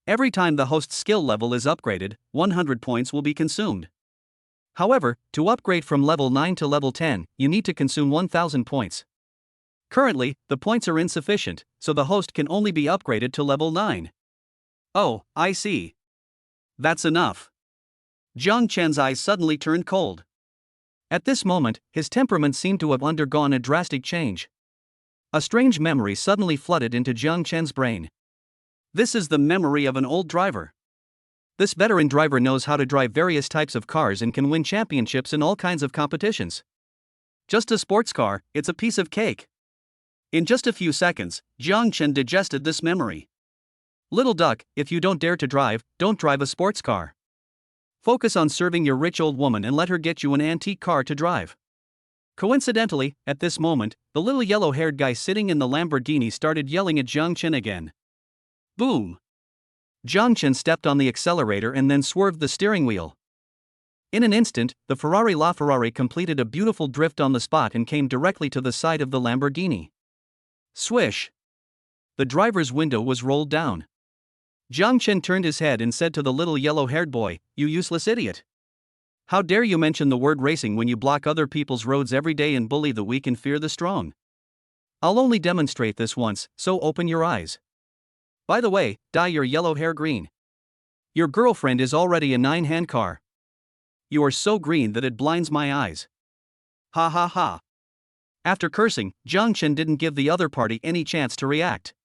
S1: Every time the host's skill level is upgraded, 100 points will be consumed.
S2: However, to upgrade from level 9 to level 10, you need to consume 1000 points. Currently, the points are insufficient, so the host can only be upgraded to level 9.
S1: Oh, I see. That's enough. Jiang Chen's eyes suddenly turned cold.
S2: At this moment, his temperament seemed to have undergone a drastic change. A strange memory suddenly flooded into Jiang Chen's brain.
S1: This is the memory of an old driver.
S2: This veteran driver knows how to drive various types of cars and can win championships in all kinds of competitions.
S1: Just a sports car, it's a piece of cake. In just a few seconds, Jiang Chen digested this memory.
S2: Little duck, if you don't dare to drive, don't drive a sports car. Focus on serving your rich old woman and let her get you an antique car to drive. Coincidentally, at this moment, the little yellow-haired guy sitting in the Lamborghini started yelling at Jiang Chen again.
S1: Boom!
S2: Jiang Chen stepped on the accelerator and then swerved the steering wheel. In an instant, the Ferrari completed a beautiful drift on the spot and came directly to the side of the Lamborghini.
S1: Swish!
S2: The driver's window was rolled down. Jiang Chen turned his head and said to the little yellow-haired boy, "You useless idiot. How dare you mention the word racing when you block other people's roads every day and bully the weak and fear the strong? I'll only demonstrate this once, so open your eyes. By the way, dye your yellow hair green. Your girlfriend is already a 9-hand car. You are so green that it blinds my eyes.
S1: Ha ha ha."
S2: After cursing, Jiang Chen didn't give the other party any chance to react.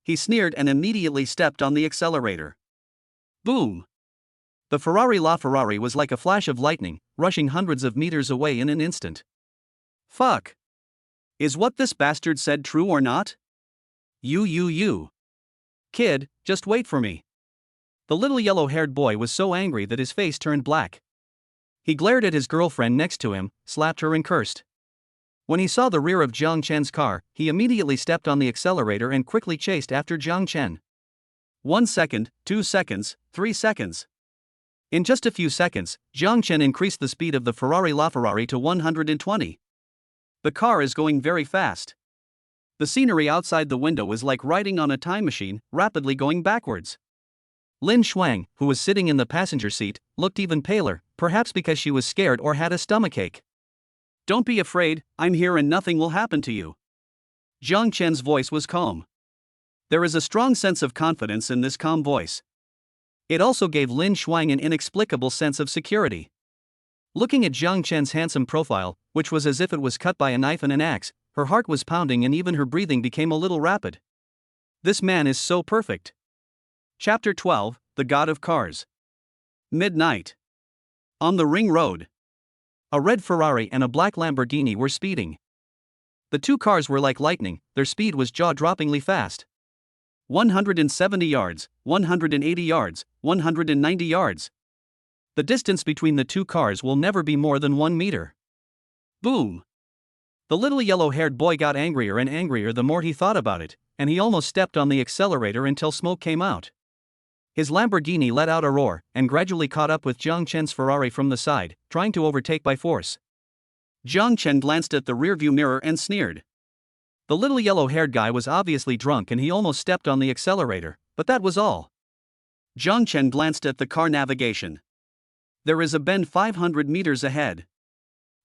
S1: He sneered and immediately stepped on the accelerator. Boom!
S2: The Ferrari was like a flash of lightning, rushing hundreds of meters away in an instant.
S1: Fuck! Is what this bastard said true or not?
S2: You. Kid, just wait for me. The little yellow-haired boy was so angry that his face turned black. He glared at his girlfriend next to him, slapped her and cursed. When he saw the rear of Jiang Chen's car, he immediately stepped on the accelerator and quickly chased after Jiang Chen.
S1: 1 second, 2 seconds, 3 seconds.
S2: In just a few seconds, Jiang Chen increased the speed of the Ferrari LaFerrari to 120.
S1: The car is going very fast. The scenery outside the window is like riding on a time machine, rapidly going backwards.
S2: Lin Shuang, who was sitting in the passenger seat, looked even paler, perhaps because she was scared or had a stomachache.
S1: Don't be afraid, I'm here and nothing will happen to you. Jiang Chen's voice was calm. There is a strong sense of confidence in this calm voice.
S2: It also gave Lin Shuang an inexplicable sense of security. Looking at Jiang Chen's handsome profile, which was as if it was cut by a knife and an axe, her heart was pounding and even her breathing became a little rapid.
S1: This man is so perfect. Chapter 12, The God of Cars. Midnight. On the ring road.
S2: A red Ferrari and a black Lamborghini were speeding. The two cars were like lightning, their speed was jaw-droppingly fast.
S1: 170 yards, 180 yards, 190 yards.
S2: The distance between the two cars will never be more than 1 meter.
S1: Boom.
S2: The little yellow-haired boy got angrier and angrier the more he thought about it, and he almost stepped on the accelerator until smoke came out. His Lamborghini let out a roar, and gradually caught up with Jiang Chen's Ferrari from the side, trying to overtake by force.
S1: Jiang Chen glanced at the rearview mirror and sneered.
S2: The little yellow-haired guy was obviously drunk and he almost stepped on the accelerator, but that was all.
S1: Jiang Chen glanced at the car navigation. There is a bend 500 meters ahead.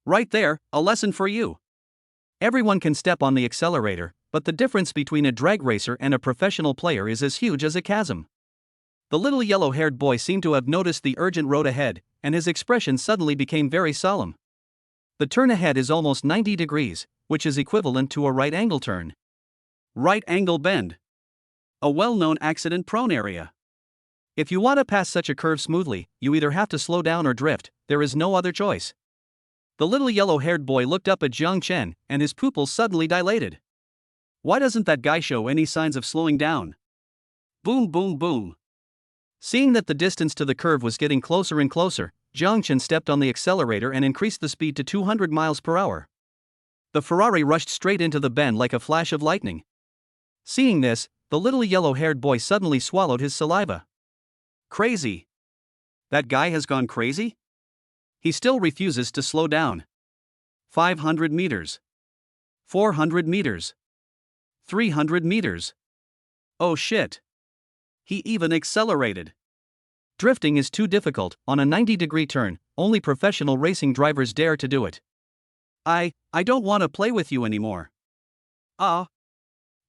S1: Right there, a lesson for you.
S2: Everyone can step on the accelerator, but the difference between a drag racer and a professional player is as huge as a chasm. The little yellow-haired boy seemed to have noticed the urgent road ahead, and his expression suddenly became very solemn. The turn ahead is almost 90 degrees, which is equivalent to a right-angle turn.
S1: Right-angle bend. A well-known accident-prone area.
S2: If you want to pass such a curve smoothly, you either have to slow down or drift, there is no other choice. The little yellow-haired boy looked up at Jiang Chen, and his pupils suddenly dilated.
S1: Why doesn't that guy show any signs of slowing down? Boom, boom, boom.
S2: Seeing that the distance to the curve was getting closer and closer, Jiang Chen stepped on the accelerator and increased the speed to 200 miles per hour. The Ferrari rushed straight into the bend like a flash of lightning. Seeing this, the little yellow-haired boy suddenly swallowed his saliva.
S1: Crazy. That guy has gone crazy? He still refuses to slow down. 500 meters. 400 meters. 300 meters. Oh shit. He even accelerated.
S2: Drifting is too difficult. On a 90-degree turn, only professional racing drivers dare to do it.
S1: I don't want to play with you anymore.
S2: Ah.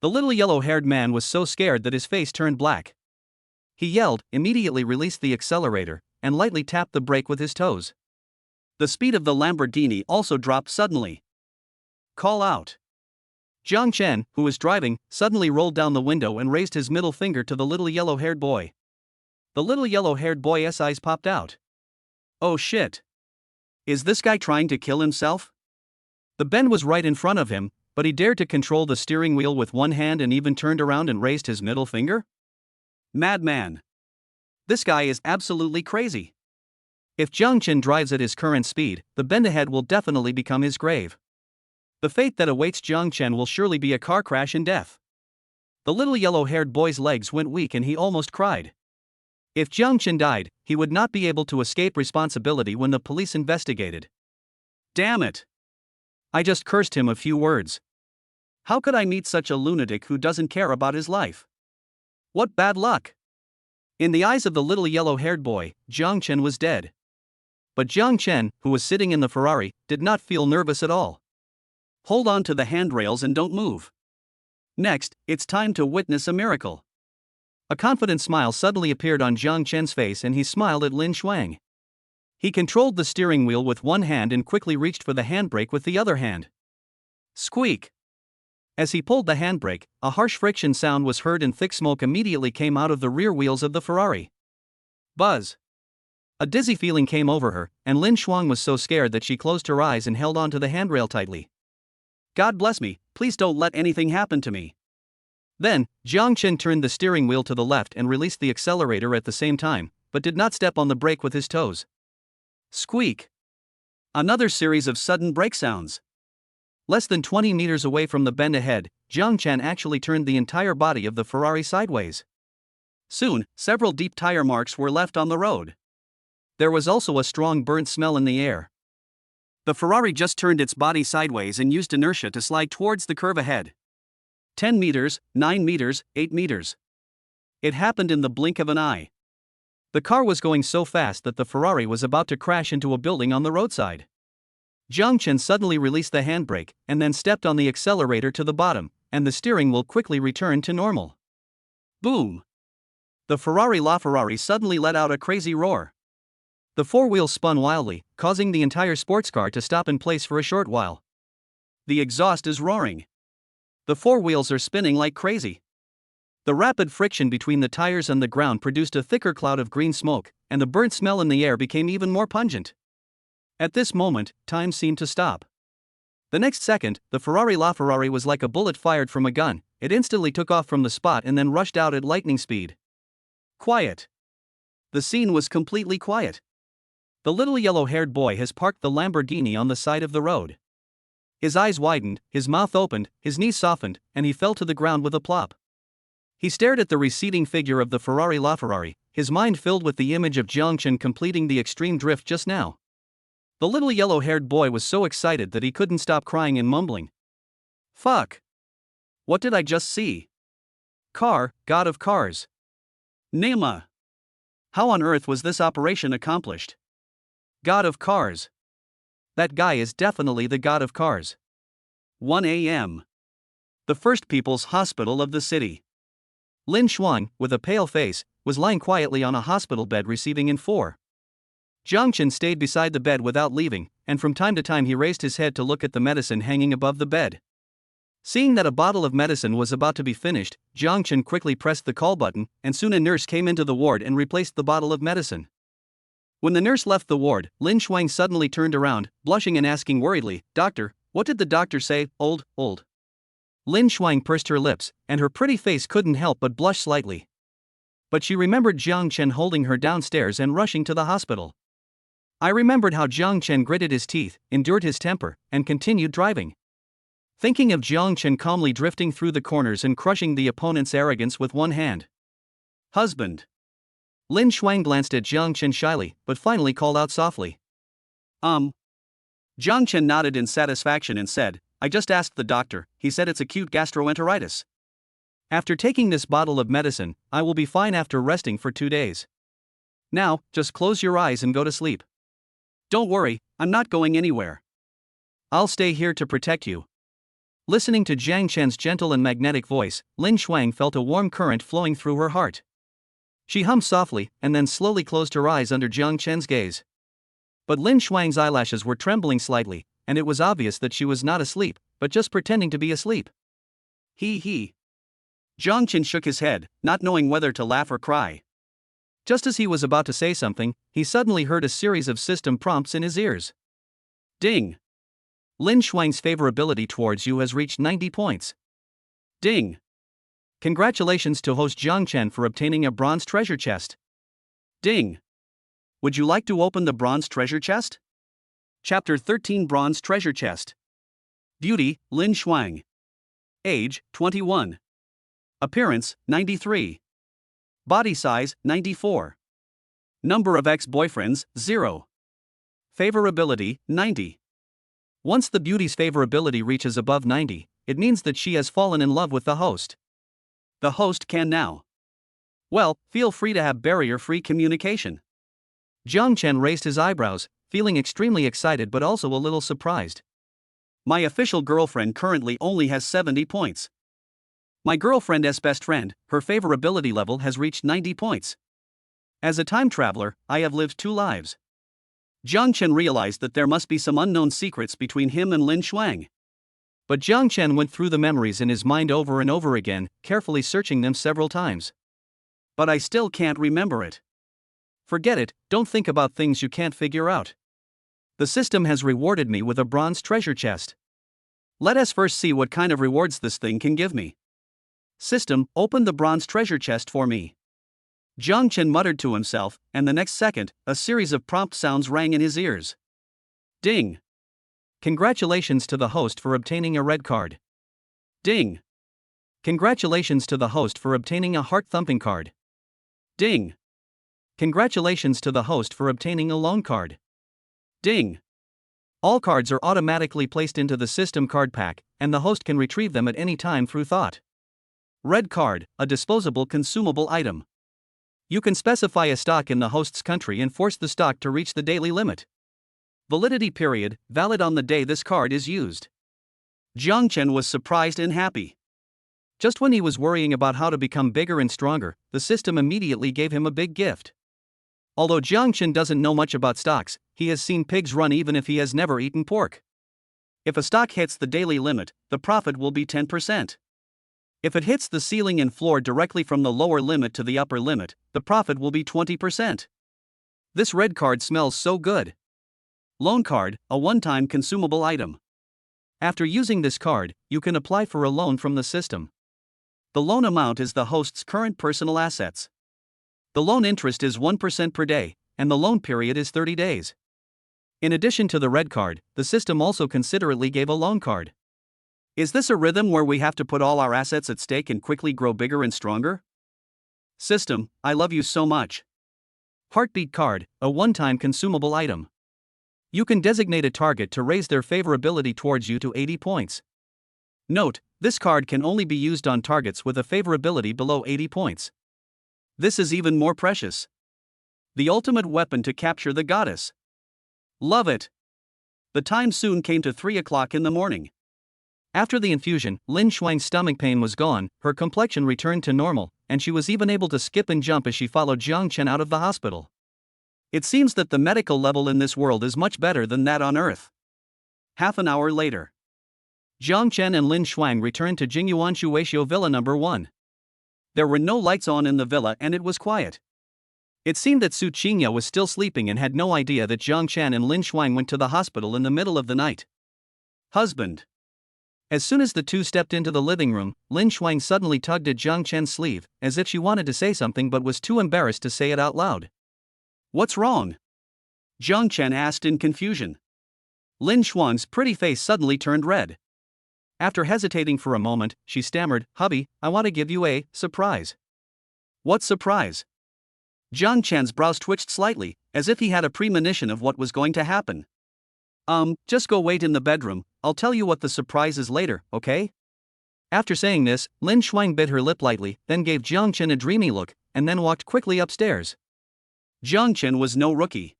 S2: The little yellow-haired man was so scared that his face turned black. He yelled, immediately released the accelerator, and lightly tapped the brake with his toes.
S1: The speed of the Lamborghini also dropped suddenly. Call out.
S2: Jiang Chen, who was driving, suddenly rolled down the window and raised his middle finger to the little yellow-haired boy. The little yellow-haired boy's eyes popped out.
S1: Oh shit. Is this guy trying to kill himself?
S2: The bend was right in front of him, but he dared to control the steering wheel with one hand and even turned around and raised his middle finger?
S1: Madman. This guy is absolutely crazy.
S2: If Jiang Chen drives at his current speed, the bend ahead will definitely become his grave. The fate that awaits Jiang Chen will surely be a car crash and death. The little yellow-haired boy's legs went weak and he almost cried. If Jiang Chen died, he would not be able to escape responsibility when the police investigated.
S1: Damn it.
S2: I just cursed him a few words.
S1: How could I meet such a lunatic who doesn't care about his life? What bad luck.
S2: In the eyes of the little yellow-haired boy, Jiang Chen was dead. But Jiang Chen, who was sitting in the Ferrari, did not feel nervous at all.
S1: Hold on to the handrails and don't move. Next, it's time to witness a miracle.
S2: A confident smile suddenly appeared on Jiang Chen's face and he smiled at Lin Shuang. He controlled the steering wheel with one hand and quickly reached for the handbrake with the other hand.
S1: Squeak.
S2: As he pulled the handbrake, a harsh friction sound was heard and thick smoke immediately came out of the rear wheels of the Ferrari.
S1: Buzz.
S2: A dizzy feeling came over her, and Lin Shuang was so scared that she closed her eyes and held onto the handrail tightly.
S1: God bless me, please don't let anything happen to me.
S2: Then, Jiang Chen turned the steering wheel to the left and released the accelerator at the same time, but did not step on the brake with his toes.
S1: Squeak. Another series of sudden brake sounds.
S2: Less than 20 meters away from the bend ahead, Jiang Chen actually turned the entire body of the Ferrari sideways.
S1: Soon, several deep tire marks were left on the road.
S2: There was also a strong burnt smell in the air.
S1: The Ferrari just turned its body sideways and used inertia to slide towards the curve ahead. 10 meters, 9 meters, 8 meters. It happened in the blink of an eye.
S2: The car was going so fast that the Ferrari was about to crash into a building on the roadside. Jiang Chen suddenly released the handbrake and then stepped on the accelerator to the bottom, and the steering wheel quickly returned to normal.
S1: Boom! The LaFerrari suddenly let out a crazy roar.
S2: The four wheels spun wildly, causing the entire sports car to stop in place for a short while.
S1: The exhaust is roaring. The four wheels are spinning like crazy.
S2: The rapid friction between the tires and the ground produced a thicker cloud of green smoke, and the burnt smell in the air became even more pungent. At this moment, time seemed to stop. The next second, the LaFerrari was like a bullet fired from a gun. It instantly took off from the spot and then rushed out at lightning speed.
S1: Quiet. The scene was completely quiet.
S2: The little yellow-haired boy has parked the Lamborghini on the side of the road. His eyes widened, his mouth opened, his knees softened, and he fell to the ground with a plop. He stared at the receding figure of the LaFerrari, his mind filled with the image of Jiang Chen completing the extreme drift just now. The little yellow-haired boy was so excited that he couldn't stop crying and mumbling.
S1: Fuck! What did I just see?
S2: Car, god of cars.
S1: Nema! How on earth was this operation accomplished?
S2: God of cars. That guy is definitely the god of cars.
S1: 1 a.m. The First People's Hospital of the city.
S2: Lin Shuang, with a pale face, was lying quietly on a hospital bed receiving in 4. Jiang Chen stayed beside the bed without leaving, and from time to time he raised his head to look at the medicine hanging above the bed. Seeing that a bottle of medicine was about to be finished, Jiang Chen quickly pressed the call button, and soon a nurse came into the ward and replaced the bottle of medicine. When the nurse left the ward, Lin Shuang suddenly turned around, blushing and asking worriedly, "Doctor, what did the doctor say? Old." Lin Shuang pursed her lips, and her pretty face couldn't help but blush slightly. But she remembered Jiang Chen holding her downstairs and rushing to the hospital. I remembered how Jiang Chen gritted his teeth, endured his temper, and continued driving. Thinking of Jiang Chen calmly drifting through the corners and crushing the opponent's arrogance with one hand.
S1: Husband.
S2: Lin Shuang glanced at Jiang Chen shyly, but finally called out softly.
S1: Jiang Chen nodded in satisfaction and said, "I just asked the doctor, he said it's acute gastroenteritis.
S2: After taking this bottle of medicine, I will be fine after resting for 2 days. Now, just close your eyes and go to sleep."
S1: "Don't worry, I'm not going anywhere.
S2: I'll stay here to protect you." Listening to Jiang Chen's gentle and magnetic voice, Lin Shuang felt a warm current flowing through her heart. She hummed softly, and then slowly closed her eyes under Jiang Chen's gaze. But Lin Shuang's eyelashes were trembling slightly, and it was obvious that she was not asleep, but just pretending to be asleep.
S1: He. Jiang Chen shook his head, not knowing whether to laugh or cry.
S2: Just as he was about to say something, he suddenly heard a series of system prompts in his ears.
S1: Ding.
S2: Lin Shuang's favorability towards you has reached 90 points.
S1: Ding.
S2: Congratulations to host Jiang Chen for obtaining a bronze treasure chest.
S1: Ding. Would you like to open the bronze treasure chest? Chapter 13 Bronze Treasure Chest. Beauty, Lin Shuang. Age, 21. Appearance, 93. Body size, 94. Number of ex-boyfriends, 0. Favorability, 90.
S2: Once the beauty's favorability reaches above 90, it means that she has fallen in love with the host.
S1: The host can now. Well, feel free to have barrier-free communication.
S2: Jiang Chen raised his eyebrows, feeling extremely excited but also a little surprised.
S1: My official girlfriend currently only has 70 points. My girlfriend's best friend, her favorability level has reached 90 points. As a time traveler, I have lived 2 lives. Jiang Chen realized that there must be some unknown secrets between him and Lin Shuang.
S2: But Jiang Chen went through the memories in his mind over and over again, carefully searching them several times.
S1: But I still can't remember it.
S2: Forget it, don't think about things you can't figure out. The system has rewarded me with a bronze treasure chest.
S1: Let us first see what kind of rewards this thing can give me. System, open the bronze treasure chest for me. Jiang Chen muttered to himself, and the next second, a series of prompt sounds rang in his ears. Ding.
S2: Congratulations to the host for obtaining a red card.
S1: Ding.
S2: Congratulations to the host for obtaining a heart-thumping card.
S1: Ding.
S2: Congratulations to the host for obtaining a loan card.
S1: Ding.
S2: All cards are automatically placed into the system card pack, and the host can retrieve them at any time through thought. Red card, a disposable consumable item. You can specify a stock in the host's country and force the stock to reach the daily limit. Validity period, valid on the day this card is used. Jiang Chen was surprised and happy. Just when he was worrying about how to become bigger and stronger, the system immediately gave him a big gift. Although Jiang Chen doesn't know much about stocks, he has seen pigs run even if he has never eaten pork. If a stock hits the daily limit, the profit will be 10%. If it hits the ceiling and floor directly from the lower limit to the upper limit, the profit will be 20%. This red card smells so good. Loan card, a one-time consumable item. After using this card, you can apply for a loan from the system. The loan amount is the host's current personal assets. The loan interest is 1% per day, and the loan period is 30 days. In addition to the red card, the system also considerately gave a loan card. Is this a rhythm where we have to put all our assets at stake and quickly grow bigger and stronger? System, I love you so much. Heartbeat card, a one-time consumable item. You can designate a target to raise their favorability towards you to 80 points. Note, this card can only be used on targets with a favorability below 80 points. This is even more precious. The ultimate weapon to capture the goddess. Love it. The time soon came to 3 o'clock in the morning. After the infusion, Lin Shuang's stomach pain was gone, her complexion returned to normal, and she was even able to skip and jump as she followed Jiang Chen out of the hospital. It seems that the medical level in this world is much better than that on Earth. Half an hour later, Jiang Chen and Lin Shuang returned to Jingyuan Shueishiu Villa No. 1. There were no lights on in the villa and it was quiet. It seemed that Su Qingya was still sleeping and had no idea that Jiang Chen and Lin Shuang went to the hospital in the middle of the night. Husband. As soon as the two stepped into the living room, Lin Shuang suddenly tugged at Jiang Chen's sleeve, as if she wanted to say something but was too embarrassed to say it out loud. What's wrong? Jiang Chen asked in confusion. Lin Shuang's pretty face suddenly turned red. After hesitating for a moment, she stammered, "Hubby, I want to give you a surprise." What surprise? Jiang Chen's brows twitched slightly, as if he had a premonition of what was going to happen. Just go wait in the bedroom, I'll tell you what the surprise is later, okay? After saying this, Lin Shuang bit her lip lightly, then gave Jiang Chen a dreamy look, and then walked quickly upstairs. Jiang Chen was no rookie.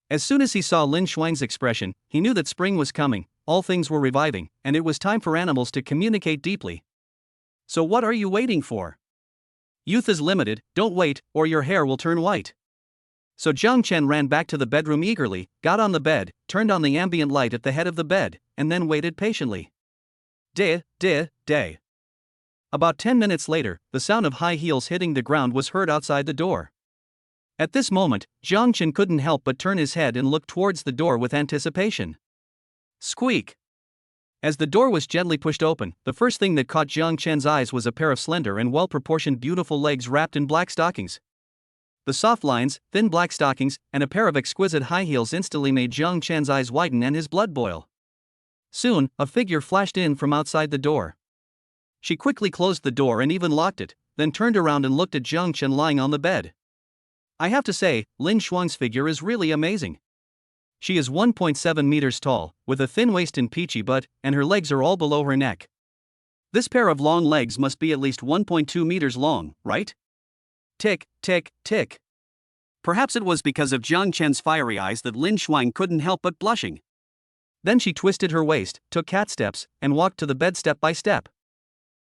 S2: As soon as he saw Lin Shuang's expression, he knew that spring was coming, all things were reviving, and it was time for animals to communicate deeply. So what are you waiting for? Youth is limited, don't wait, or your hair will turn white. So Jiang Chen ran back to the bedroom eagerly, got on the bed, turned on the ambient light at the head of the bed, and then waited patiently. Day. About 10 minutes later, the sound of high heels hitting the ground was heard outside the door. At this moment, Jiang Chen couldn't help but turn his head and look towards the door with anticipation. Squeak! As the door was gently pushed open, the first thing that caught Jiang Chen's eyes was a pair of slender and well-proportioned beautiful legs wrapped in black stockings. The soft lines, thin black stockings, and a pair of exquisite high heels instantly made Jiang Chen's eyes widen and his blood boil. Soon, a figure flashed in from outside the door. She quickly closed the door and even locked it, then turned around and looked at Jiang Chen lying on the bed. I have to say, Lin Shuang's figure is really amazing. She is 1.7 meters tall, with a thin waist and peachy butt, and her legs are all below her neck. This pair of long legs must be at least 1.2 meters long, right? Tick, tick, tick. Perhaps it was because of Jiang Chen's fiery eyes that Lin Shuang couldn't help but blushing. Then she twisted her waist, took cat steps, and walked to the bed step by step.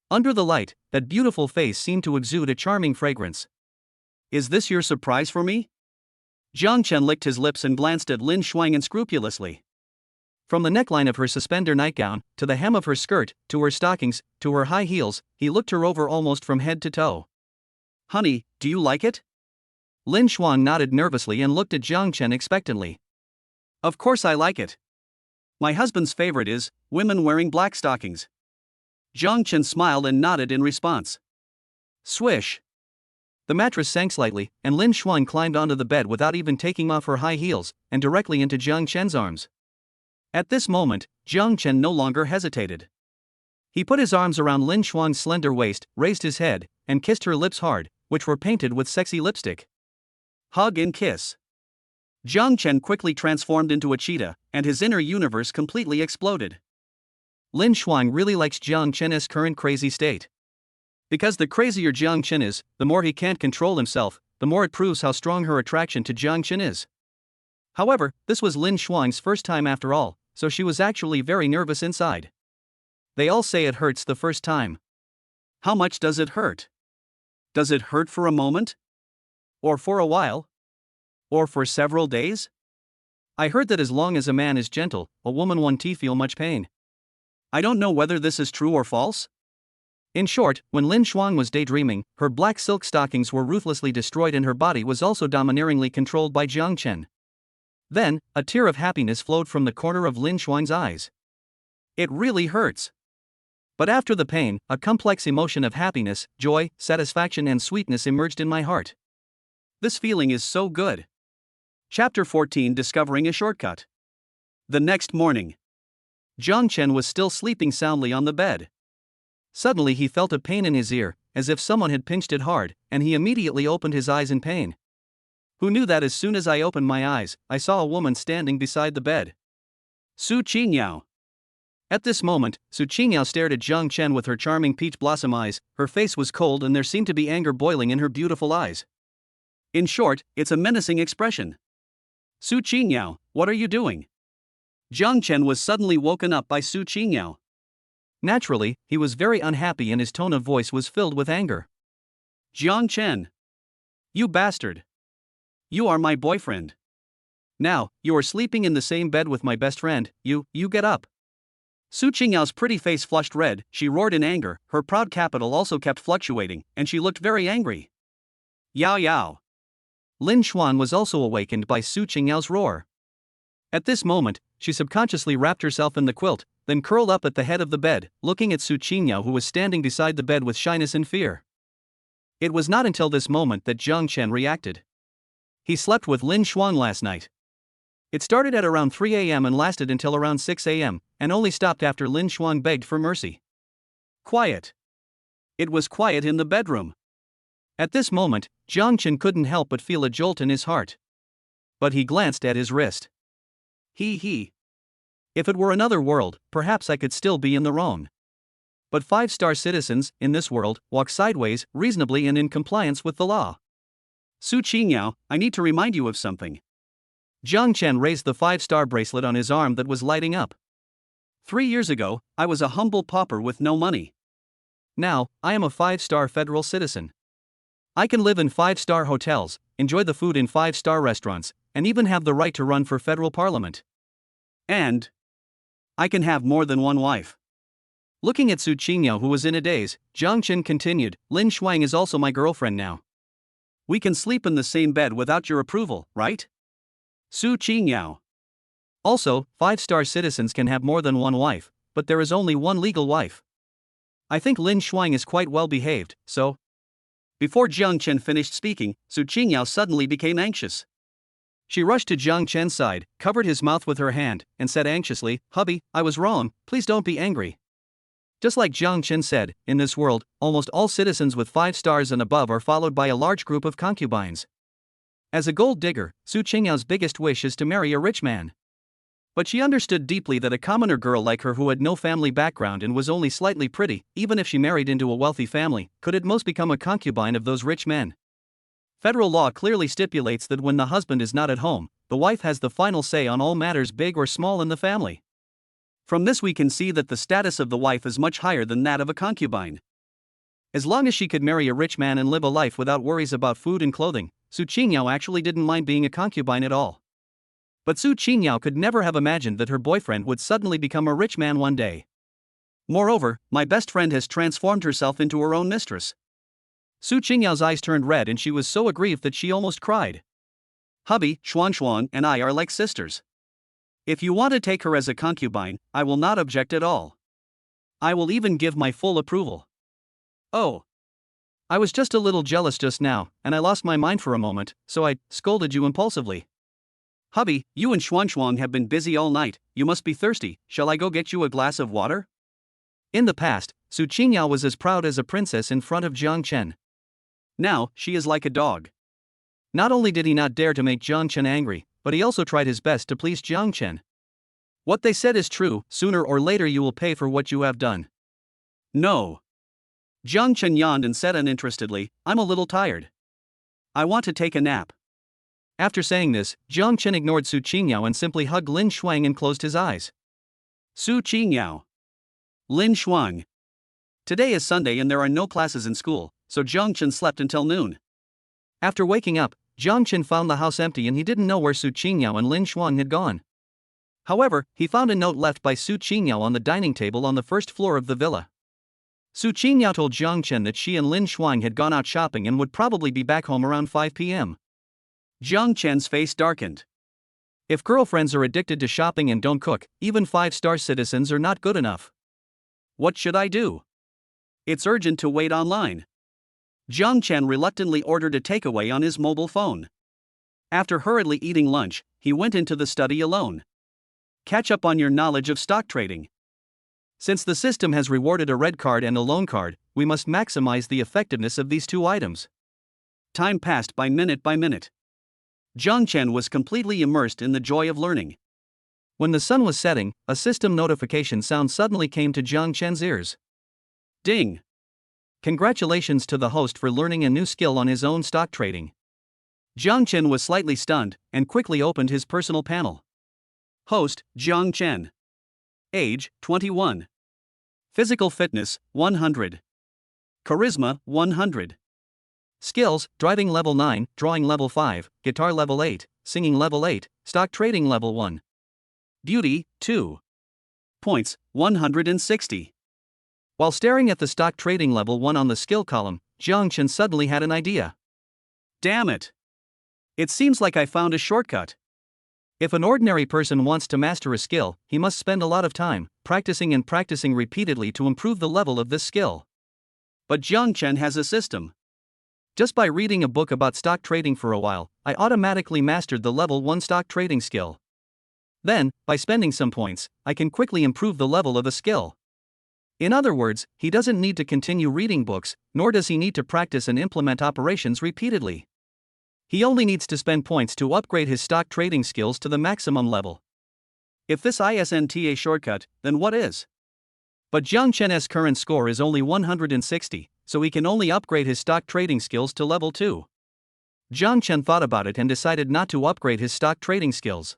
S2: Under the light, that beautiful face seemed to exude a charming fragrance. Is this your surprise for me? Jiang Chen licked his lips and glanced at Lin Shuang unscrupulously. From the neckline of her suspender nightgown, to the hem of her skirt, to her stockings, to her high heels, he looked her over almost from head to toe. Honey, do you like it? Lin Shuang nodded nervously and looked at Jiang Chen expectantly. Of course I like it. My husband's favorite is women wearing black stockings. Jiang Chen smiled and nodded in response. Swish. The mattress sank slightly, and Lin Shuang climbed onto the bed without even taking off her high heels, and directly into Jiang Chen's arms. At this moment, Jiang Chen no longer hesitated. He put his arms around Lin Shuang's slender waist, raised his head, and kissed her lips hard, which were painted with sexy lipstick.
S1: Hug and kiss. Jiang Chen quickly transformed into a cheetah, and his inner universe completely exploded.
S2: Lin Shuang really likes Jiang Chen's current crazy state. Because the crazier Jiang Chen is, the more he can't control himself, the more it proves how strong her attraction to Jiang Chen is. However, this was Lin Shuang's first time after all, so she was actually very nervous inside. They all say it hurts the first time.
S1: How much does it hurt? Does it hurt for a moment? Or for a while? Or for several days?
S2: I heard that as long as a man is gentle, a woman won't feel much pain.
S1: I don't know whether this is true or false.
S2: In short, when Lin Shuang was daydreaming, her black silk stockings were ruthlessly destroyed and her body was also domineeringly controlled by Jiang Chen. Then, a tear of happiness flowed from the corner of Lin Shuang's eyes.
S1: It really hurts.
S2: But after the pain, a complex emotion of happiness, joy, satisfaction and sweetness emerged in my heart.
S1: This feeling is so good. Chapter 14: Discovering a Shortcut. The next morning,
S2: Jiang Chen was still sleeping soundly on the bed. Suddenly he felt a pain in his ear, as if someone had pinched it hard, and he immediately opened his eyes in pain. Who knew that as soon as I opened my eyes, I saw a woman standing beside the bed.
S1: Su Qingyao.
S2: At this moment, Su Qingyao stared at Jiang Chen with her charming peach blossom eyes. Her face was cold and there seemed to be anger boiling in her beautiful eyes.
S1: In short, it's a menacing expression. Su Qingyao, what are you doing? Jiang Chen was suddenly woken up by Su Qingyao.
S2: Naturally, he was very unhappy and his tone of voice was filled with anger.
S1: Jiang Chen. You bastard. You are my boyfriend. Now, you are sleeping in the same bed with my best friend, you get up. Su Qingyao's pretty face flushed red, she roared in anger, her proud capital also kept fluctuating, and she looked very angry. Yao Yao.
S2: Lin Shuang was also awakened by Su Qingyao's roar. At this moment, she subconsciously wrapped herself in the quilt, then curled up at the head of the bed, looking at Su Qingyao who was standing beside the bed with shyness and fear. It was not until this moment that Jiang Chen reacted. He slept with Lin Shuang last night. It started at around 3 a.m. and lasted until around 6 a.m., and only stopped after Lin Shuang begged for mercy.
S1: Quiet. It was quiet in the bedroom.
S2: At this moment, Jiang Chen couldn't help but feel a jolt in his heart. But he glanced at his wrist.
S1: He.
S2: If it were another world, perhaps I could still be in the wrong. But 5-star citizens, in this world, walk sideways, reasonably and in compliance with the law.
S1: Su Qingyao, I need to remind you of something.
S2: Jiang Chen raised the 5-star bracelet on his arm that was lighting up.
S1: 3 years ago, I was a humble pauper with no money.
S2: Now, I am a 5-star federal citizen. I can live in 5-star hotels, enjoy the food in 5-star restaurants, and even have the right to run for federal parliament.
S1: And I can have more than one wife.
S2: Looking at Su Qingyao who was in a daze, Jiang Chen continued, Lin Shuang is also my girlfriend now.
S1: We can sleep in the same bed without your approval, right? Su Qingyao.
S2: Also, 5-star citizens can have more than one wife, but there is only one legal wife. I think Lin Shuang is quite well behaved, so.
S1: Before Jiang Chen finished speaking, Su Qingyao suddenly became anxious.
S2: She rushed to Jiang Chen's side, covered his mouth with her hand, and said anxiously, Hubby, I was wrong, please don't be angry. Just like Jiang Chen said, in this world, almost all citizens with 5 stars and above are followed by a large group of concubines. As a gold digger, Su Qingyao's biggest wish is to marry a rich man. But she understood deeply that a commoner girl like her who had no family background and was only slightly pretty, even if she married into a wealthy family, could at most become a concubine of those rich men. Federal law clearly stipulates that when the husband is not at home, the wife has the final say on all matters big or small in the family.
S1: From this we can see that the status of the wife is much higher than that of a concubine.
S2: As long as she could marry a rich man and live a life without worries about food and clothing, Su Qingyao actually didn't mind being a concubine at all. But Su Qingyao could never have imagined that her boyfriend would suddenly become a rich man one day.
S1: Moreover, my best friend has transformed herself into her own mistress.
S2: Su Qingyao's eyes turned red and she was so aggrieved that she almost cried.
S1: Hubby, Xuan and I are like sisters. If you want to take her as a concubine, I will not object at all. I will even give my full approval.
S2: Oh. I was just a little jealous just now, and I lost my mind for a moment, so I scolded you impulsively.
S1: Hubby, you and Xuan have been busy all night, you must be thirsty, shall I go get you a glass of water?
S2: In the past, Su Qingyao was as proud as a princess in front of Jiang Chen.
S1: Now, she is like a dog.
S2: Not only did he not dare to make Jiang Chen angry, but he also tried his best to please Jiang Chen. What they said is true, sooner or later you will pay for what you have done.
S1: No. Jiang Chen yawned and said uninterestedly, I'm a little tired. I want to take a nap.
S2: After saying this, Jiang Chen ignored Su Qingyao and simply hugged Lin Shuang and closed his eyes.
S1: Su Qingyao. Lin Shuang. Today is Sunday and there are no classes in school, so Jiang Chen slept until noon.
S2: After waking up, Jiang Chen found the house empty and he didn't know where Su Qingyao and Lin Shuang had gone. However, he found a note left by Su Qingyao on the dining table on the first floor of the villa. Su Qingyao told Jiang Chen that she and Lin Shuang had gone out shopping and would probably be back home around 5 p.m.
S1: Jiang Chen's face darkened.
S2: If girlfriends are addicted to shopping and don't cook, even 5-star citizens are not good enough.
S1: What should I do? It's urgent to wait online. Jiang Chen reluctantly ordered a takeaway on his mobile phone. After hurriedly eating lunch, he went into the study alone. Catch up on your knowledge of stock trading.
S2: Since the system has rewarded a red card and a loan card, we must maximize the effectiveness of these two items.
S1: Time passed by minute. Jiang Chen was completely immersed in the joy of learning.
S2: When the sun was setting, a system notification sound suddenly came to Jiang Chen's ears.
S1: Ding!
S2: Congratulations to the host for learning a new skill on his own stock trading.
S1: Jiang Chen was slightly stunned and quickly opened his personal panel. Host, Jiang Chen. Age, 21. Physical fitness, 100. Charisma, 100.
S2: Skills, driving level 9, drawing level 5, guitar level 8, singing level 8, stock trading level 1.
S1: Beauty, 2. Points, 160.
S2: While staring at the stock trading level 1 on the skill column, Jiang Chen suddenly had an idea.
S1: Damn it! It seems like I found a shortcut.
S2: If an ordinary person wants to master a skill, he must spend a lot of time practicing and practicing repeatedly to improve the level of this skill.
S1: But Jiang Chen has a system.
S2: Just by reading a book about stock trading for a while, I automatically mastered the level 1 stock trading skill. Then, by spending some points, I can quickly improve the level of a skill. In other words, he doesn't need to continue reading books, nor does he need to practice and implement operations repeatedly. He only needs to spend points to upgrade his stock trading skills to the maximum level.
S1: If this isn't a shortcut, then what is?
S2: But Jiang Chen's current score is only 160, so he can only upgrade his stock trading skills to level 2. Jiang Chen thought about it and decided not to upgrade his stock trading skills.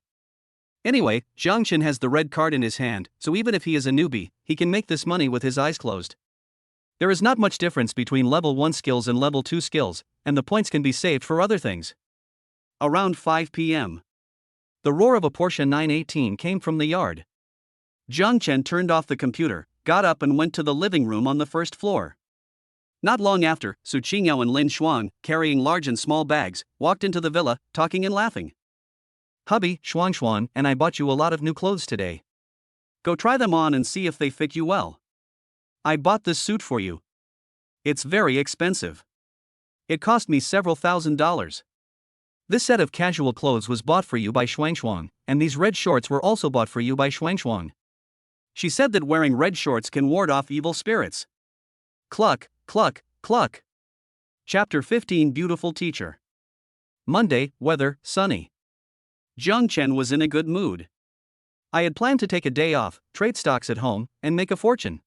S2: Anyway, Jiang Chen has the red card in his hand, so even if he is a newbie, he can make this money with his eyes closed. There is not much difference between level 1 skills and level 2 skills, and the points can be saved for other things.
S1: Around 5 p.m.
S2: The roar of a Porsche 918 came from the yard.
S1: Jiang Chen turned off the computer, got up and went to the living room on the first floor. Not long after, Su Qingyao and Lin Shuang, carrying large and small bags, walked into the villa, talking and laughing.
S2: Hubby, Xuan, and I bought you a lot of new clothes today.
S1: Go try them on and see if they fit you well. I bought this suit for you. It's very expensive. It cost me several $1,000s.
S2: This set of casual clothes was bought for you by Xuan, and these red shorts were also bought for you by Xuan.
S1: She said that wearing red shorts can ward off evil spirits. Cluck, cluck, cluck. Chapter 15 Beautiful Teacher.
S2: Monday, weather, sunny.
S1: Jiang Chen was in a good mood.
S2: I had planned to take a day off, trade stocks at home, and make a fortune.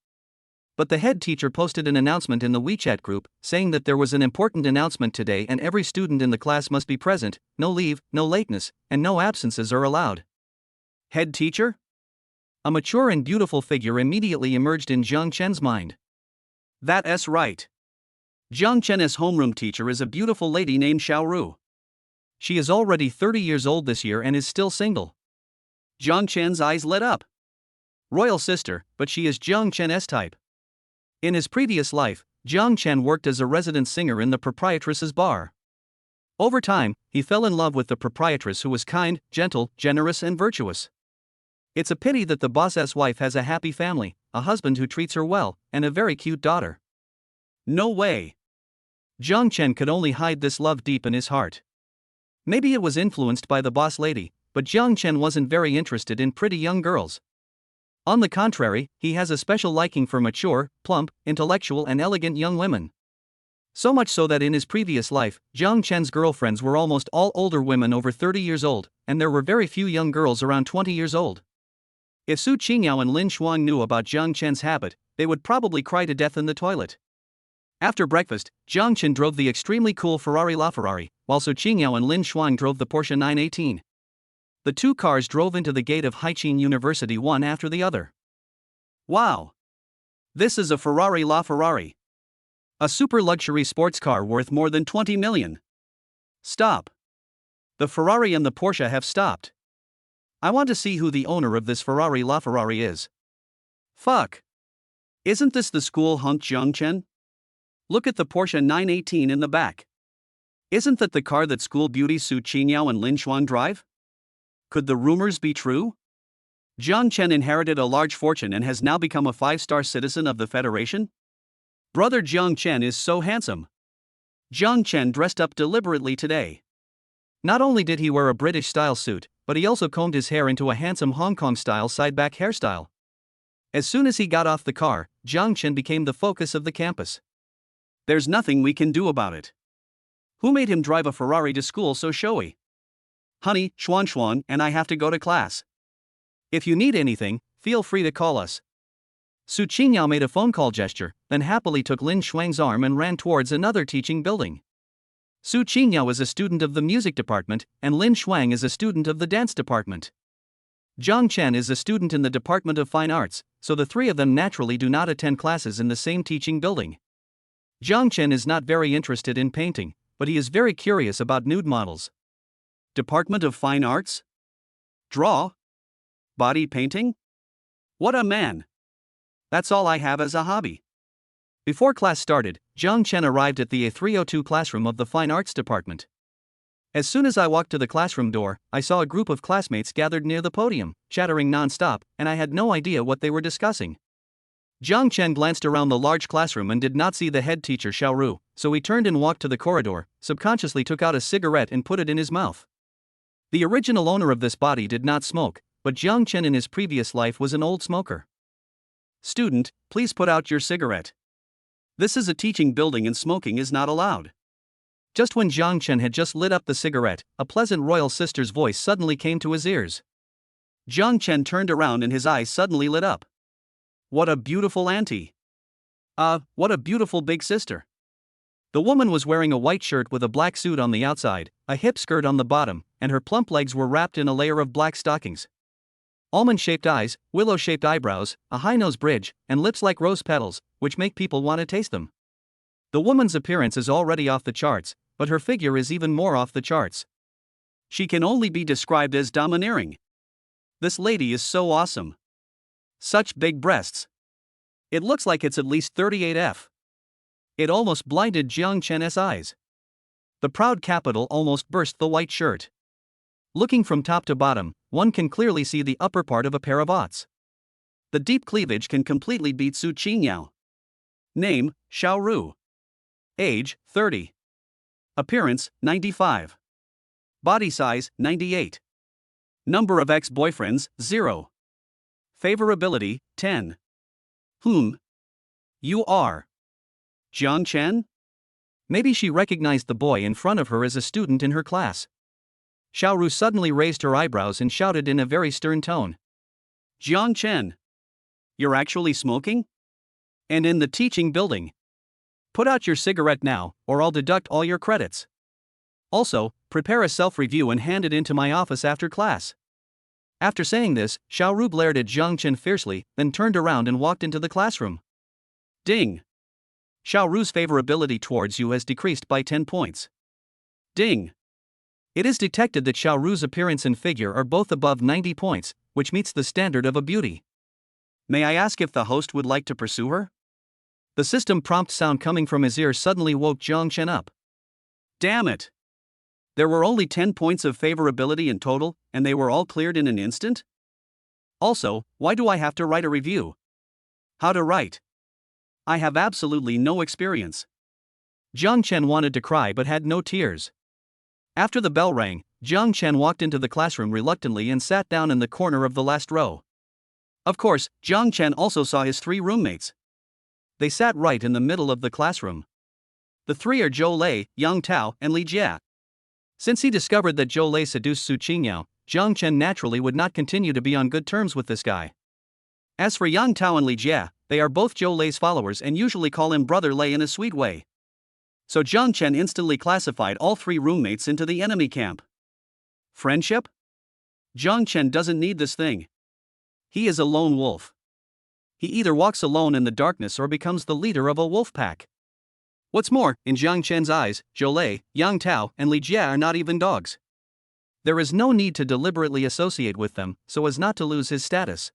S2: But the head teacher posted an announcement in the WeChat group, saying that there was an important announcement today and every student in the class must be present, no leave, no lateness, and no absences are allowed.
S1: Head teacher?
S2: A mature and beautiful figure immediately emerged in Jiang Chen's mind.
S1: That's right. Jiang Chen's homeroom teacher is a beautiful lady named Xiaoru.
S2: She is already 30 years old this year and is still single.
S1: Jiang Chen's eyes lit up. Royal sister, but she is Jiang Chen's type.
S2: In his previous life, Jiang Chen worked as a resident singer in the proprietress's bar. Over time, he fell in love with the proprietress who was kind, gentle, generous and virtuous. It's a pity that the boss's wife has a happy family, a husband who treats her well, and a very cute daughter.
S1: No way.
S2: Jiang Chen could only hide this love deep in his heart. Maybe it was influenced by the boss lady, but Jiang Chen wasn't very interested in pretty young girls. On the contrary, he has a special liking for mature, plump, intellectual and elegant young women. So much so that in his previous life, Jiang Chen's girlfriends were almost all older women over 30 years old, and there were very few young girls around 20 years old. If Su Qingyao and Lin Shuang knew about Jiang Chen's habit, they would probably cry to death in the toilet. After breakfast, Jiang Chen drove the extremely cool Ferrari LaFerrari, while Su Qingyao and Lin Shuang drove the Porsche 918. The two cars drove into the gate of Haiqin University one after the other.
S1: Wow! This is a Ferrari LaFerrari. A super luxury sports car worth more than 20 million. Stop. The Ferrari and the Porsche have stopped. I want to see who the owner of this Ferrari LaFerrari is. Fuck. Isn't this the school hunk Jiang Chen? Look at the Porsche 918 in the back. Isn't that the car that school beauties Su Qingyao and Lin Shuang drive? Could the rumors be true? Jiang Chen inherited a large fortune and has now become a 5-star citizen of the Federation? Brother Jiang Chen is so handsome. Jiang Chen dressed up deliberately today.
S2: Not only did he wear a British-style suit, but he also combed his hair into a handsome Hong Kong-style side-back hairstyle. As soon as he got off the car, Jiang Chen became the focus of the campus.
S1: There's nothing we can do about it. Who made him drive a Ferrari to school so showy? Honey, Xuan and I have to go to class.
S2: If you need anything, feel free to call us. Su Qingyao made a phone call gesture, then happily took Lin Shuang's arm and ran towards another teaching building. Su Qingyao is a student of the music department, and Lin Shuang is a student of the dance department. Jiang Chen is a student in the Department of Fine Arts, so the three of them naturally do not attend classes in the same teaching building. Jiang Chen is not very interested in painting, but he is very curious about nude models.
S1: Department of Fine Arts? Draw? Body painting? What a man! That's all I have as a hobby.
S2: Before class started, Jiang Chen arrived at the A302 classroom of the Fine Arts Department. As soon as I walked to the classroom door, I saw a group of classmates gathered near the podium, chattering non-stop, and I had no idea what they were discussing. Jiang Chen glanced around the large classroom and did not see the head teacher Xiao Ru, so he turned and walked to the corridor, subconsciously took out a cigarette and put it in his mouth. The original owner of this body did not smoke, but Jiang Chen in his previous life was an old smoker.
S1: Student, please put out your cigarette. This is a teaching building and smoking is not allowed.
S2: Just when Jiang Chen had just lit up the cigarette, a pleasant royal sister's voice suddenly came to his ears.
S1: Jiang Chen turned around and his eyes suddenly lit up. What a beautiful auntie. What a beautiful big sister.
S2: The woman was wearing a white shirt with a black suit on the outside, a hip skirt on the bottom, and her plump legs were wrapped in a layer of black stockings. Almond-shaped eyes, willow-shaped eyebrows, a high nose bridge, and lips like rose petals, which make people want to taste them. The woman's appearance is already off the charts, but her figure is even more off the charts.
S1: She can only be described as domineering. This lady is so awesome. Such big breasts. It looks like it's at least 38F. It almost blinded Jiang Chen's eyes. The proud capital almost burst the white shirt. Looking from top to bottom, one can clearly see the upper part of a pair of aughts. The deep cleavage can completely beat Su Qingyao. Name, Xiao Ru. Age, 30. Appearance, 95. Body size, 98. Number of ex-boyfriends, 0. Favorability, 10. You are Jiang Chen?
S2: Maybe she recognized the boy in front of her as a student in her class. Xiao Ru suddenly raised her eyebrows and shouted in a very stern tone.
S1: Jiang Chen. You're actually smoking? And in the teaching building. Put out your cigarette now, or I'll deduct all your credits. Also, prepare a self-review and hand it into my office after class. After saying this, Xiao Ru glared at Jiang Chen fiercely, then turned around and walked into the classroom. Ding. Xiao Ru's favorability towards you has decreased by 10 points. Ding. It is detected that Xiao Ru's appearance and figure are both above 90 points, which meets the standard of a beauty. May I ask if the host would like to pursue her? The system prompt sound coming from his ear suddenly woke Jiang Chen up. Damn it! There were only 10 points of favorability in total, and they were all cleared in an instant? Also, why do I have to write a review? How to write? I have absolutely no experience. Jiang Chen wanted to cry but had no tears. After the bell rang,
S2: Jiang Chen walked into the classroom reluctantly and sat down in the corner of the last row.
S1: Of course, Jiang Chen also saw his 3 roommates. They sat right in the middle of the classroom. The 3 are Zhou Lei, Yang Tao, and Li Jia.
S2: Since he discovered that Zhou Lei seduced Su Qingyao, Jiang Chen naturally would not continue to be on good terms with this guy.
S1: As for Yang Tao and Li Jia, they are both Zhou Lei's followers and usually call him Brother Lei in a sweet way. So Jiang Chen instantly classified all 3 roommates into the enemy camp. Friendship? Jiang Chen doesn't need this thing. He is a lone wolf. He either walks alone in the darkness or becomes the leader of a wolf pack. What's more, in Jiang Chen's eyes, Zhou Lei, Yang Tao, and Li Jia are not even dogs.
S2: There is no need to deliberately associate with them so as not to lose his status.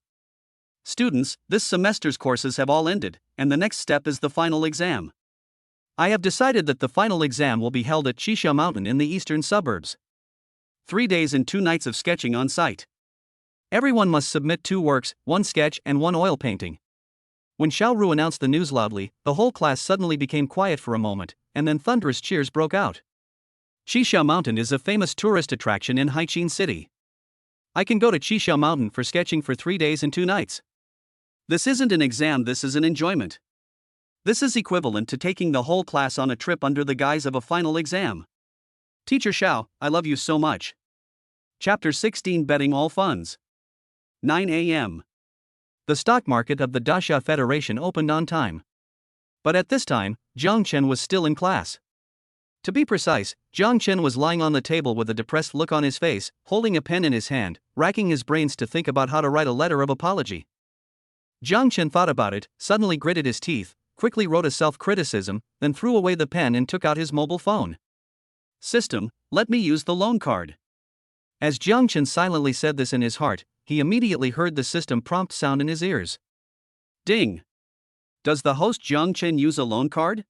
S1: Students, this semester's courses have all ended, and the next step is the final exam.
S2: I have decided that the final exam will be held at Qixia Mountain in the eastern suburbs.
S1: 3 days and 2 nights of sketching on site.
S2: Everyone must submit 2 works, 1 sketch and 1 oil painting. When Xiao Ru announced the news loudly, the whole class suddenly became quiet for a moment, and then thunderous cheers broke out.
S1: Qixia Mountain is a famous tourist attraction in Haiqin City. I can go to Qixia Mountain for sketching for 3 days and 2 nights. This isn't an exam, this is an enjoyment. This is equivalent to taking the whole class on a trip under the guise of a final exam. Teacher Xiao, I love you so much. Chapter 16, Betting All Funds. 9 a.m.
S2: The stock market of the Daxia Federation opened on time. But at this time, Jiang Chen was still in class. To be precise, Jiang Chen was lying on the table with a depressed look on his face, holding a pen in his hand, racking his brains to think about how to write a letter of apology. Jiang Chen thought about it, suddenly gritted his teeth, quickly wrote a self-criticism, then threw away the pen and took out his mobile phone.
S1: System, let me use the loan card.
S2: As Jiang Chen silently said this in his heart, he immediately heard the system prompt sound in his ears.
S1: Ding. Does the host Jiang Chen use a loan card?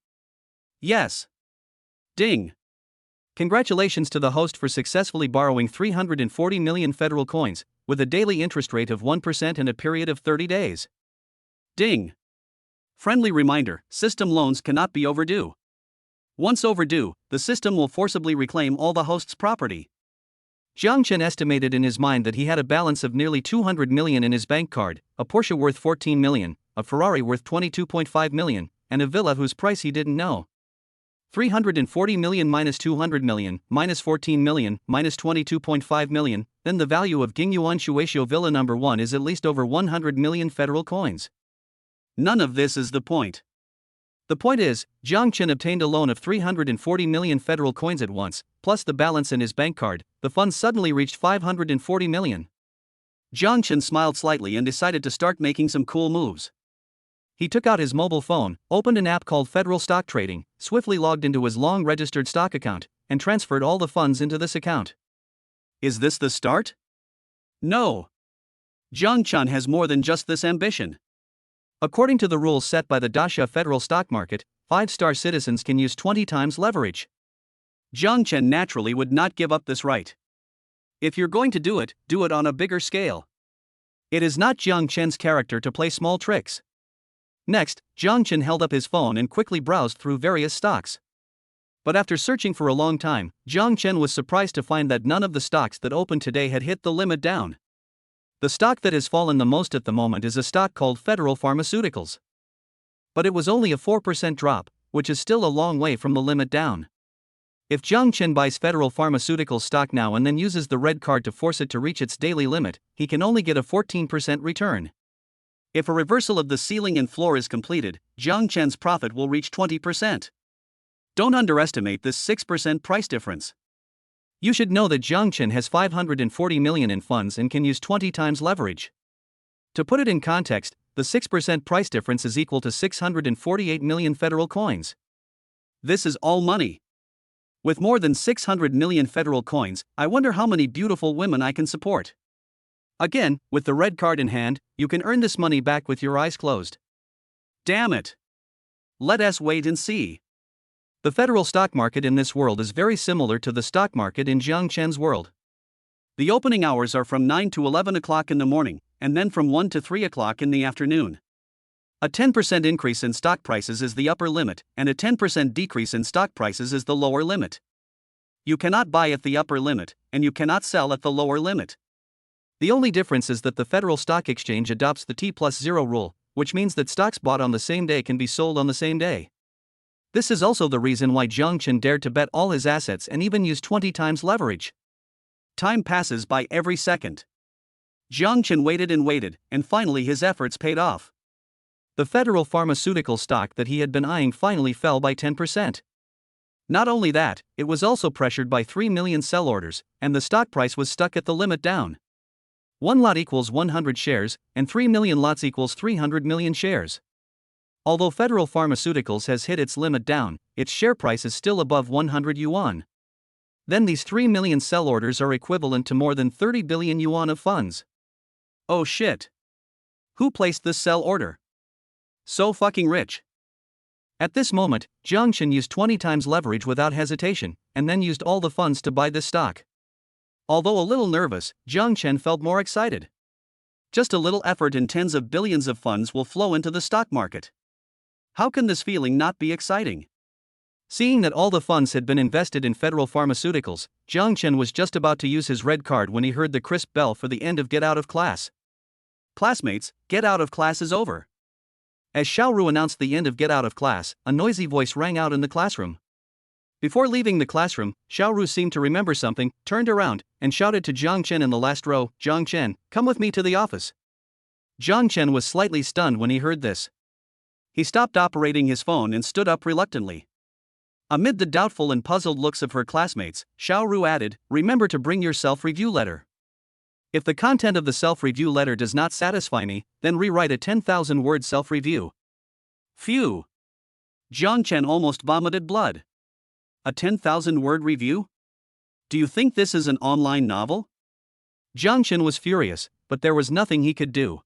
S1: Yes. Ding.
S2: Congratulations to the host for successfully borrowing 340 million federal coins, with a daily interest rate of 1% and a period of 30 days.
S1: Ding. Friendly reminder, system loans cannot be overdue. Once overdue, the system will forcibly reclaim all the host's property.
S2: Jiang Chen estimated in his mind that he had a balance of nearly 200 million in his bank card, a Porsche worth 14 million, a Ferrari worth 22.5 million, and a villa whose price he didn't know. 340 million minus 200 million, minus 14 million, minus 22.5 million, then the value of Gingyuan Shueisho Villa No. 1 is at least over 100 million federal coins.
S1: None of this is the point.
S2: The point is, Jiang Chen obtained a loan of 340 million federal coins at once, plus the balance in his bank card. The funds suddenly reached 540 million.
S1: Jiang Chen smiled slightly and decided to start making some cool moves.
S2: He took out his mobile phone, opened an app called Federal Stock Trading, swiftly logged into his long-registered stock account, and transferred all the funds into this account.
S1: Is this the start? No. Jiang Chen has more than just this ambition.
S2: According to the rules set by the Daxia Federal Stock Market, 5-star citizens can use 20 times leverage.
S1: Jiang Chen naturally would not give up this right. If you're going to do it on a bigger scale.
S2: It is not Jiang Chen's character to play small tricks. Next, Jiang Chen held up his phone and quickly browsed through various stocks. But after searching for a long time, Jiang Chen was surprised to find that none of the stocks that opened today had hit the limit down. The stock that has fallen the most at the moment is a stock called Federal Pharmaceuticals. But it was only a 4% drop, which is still a long way from the limit down. If Jiang Chen buys Federal Pharmaceuticals stock now and then uses the red card to force it to reach its daily limit, he can only get a 14% return.
S1: If a reversal of the ceiling and floor is completed, Jiang Chen's profit will reach 20%. Don't underestimate this 6% price difference.
S2: You should know that Jiang Chen has 540 million in funds and can use 20 times leverage. To put it in context, the 6% price difference is equal to 648 million federal coins.
S1: This is all money. With more than 600 million federal coins, I wonder how many beautiful women I can support. Again, with the red card in hand, you can earn this money back with your eyes closed. Damn it. Let us wait and see.
S2: The federal stock market in this world is very similar to the stock market in Jiang Chen's world.
S1: The opening hours are from 9 to 11 o'clock in the morning, and then from 1 to 3 o'clock in the afternoon. A 10% increase in stock prices is the upper limit, and a 10% decrease in stock prices is the lower limit. You cannot buy at the upper limit, and you cannot sell at the lower limit.
S2: The only difference is that the Federal Stock Exchange adopts the T+0 rule, which means that stocks bought on the same day can be sold on the same day. This is also the reason why Jiang Chen dared to bet all his assets and even use 20 times leverage.
S1: Time passes by every second. Jiang Chen waited, and finally his efforts paid off.
S2: The federal pharmaceutical stock that he had been eyeing finally fell by 10%. Not only that, it was also pressured by 3 million sell orders, and the stock price was stuck at the limit down. 1 lot equals 100 shares, and 3 million lots equals 300 million shares. Although Federal Pharmaceuticals has hit its limit down, its share price is still above 100 yuan. Then these 3 million sell orders are equivalent to more than 30 billion yuan of funds.
S1: Oh shit. Who placed this sell order? So fucking rich.
S2: At this moment, Jiang Chen used 20 times leverage without hesitation, and then used all the funds to buy this stock. Although a little nervous, Jiang Chen felt more excited. Just a little effort and tens of billions of funds will flow into the stock market. How can this feeling not be exciting? Seeing that all the funds had been invested in Federal Pharmaceuticals, Jiang Chen was just about to use his red card when he heard the crisp bell for the end of Get Out of Class.
S1: Classmates, Get Out of Class is over.
S2: As Xiaoru announced the end of Get Out of Class, a noisy voice rang out in the classroom. Before leaving the classroom, Xiaoru seemed to remember something, turned around, and shouted to Jiang Chen in the last row, "Jiang Chen, come with me to the office." Jiang Chen was slightly stunned when he heard this.
S1: He stopped operating his phone and stood up reluctantly. Amid the doubtful and puzzled looks of her classmates, Xiaoru added, "Remember to bring your self-review letter. If the content of the self-review letter does not satisfy me, then rewrite a 10,000-word self-review." Phew! Jiang Chen almost vomited blood. A 10,000-word review? Do you think this is an online novel?
S2: Jiang Chen was furious, but there was nothing he could do.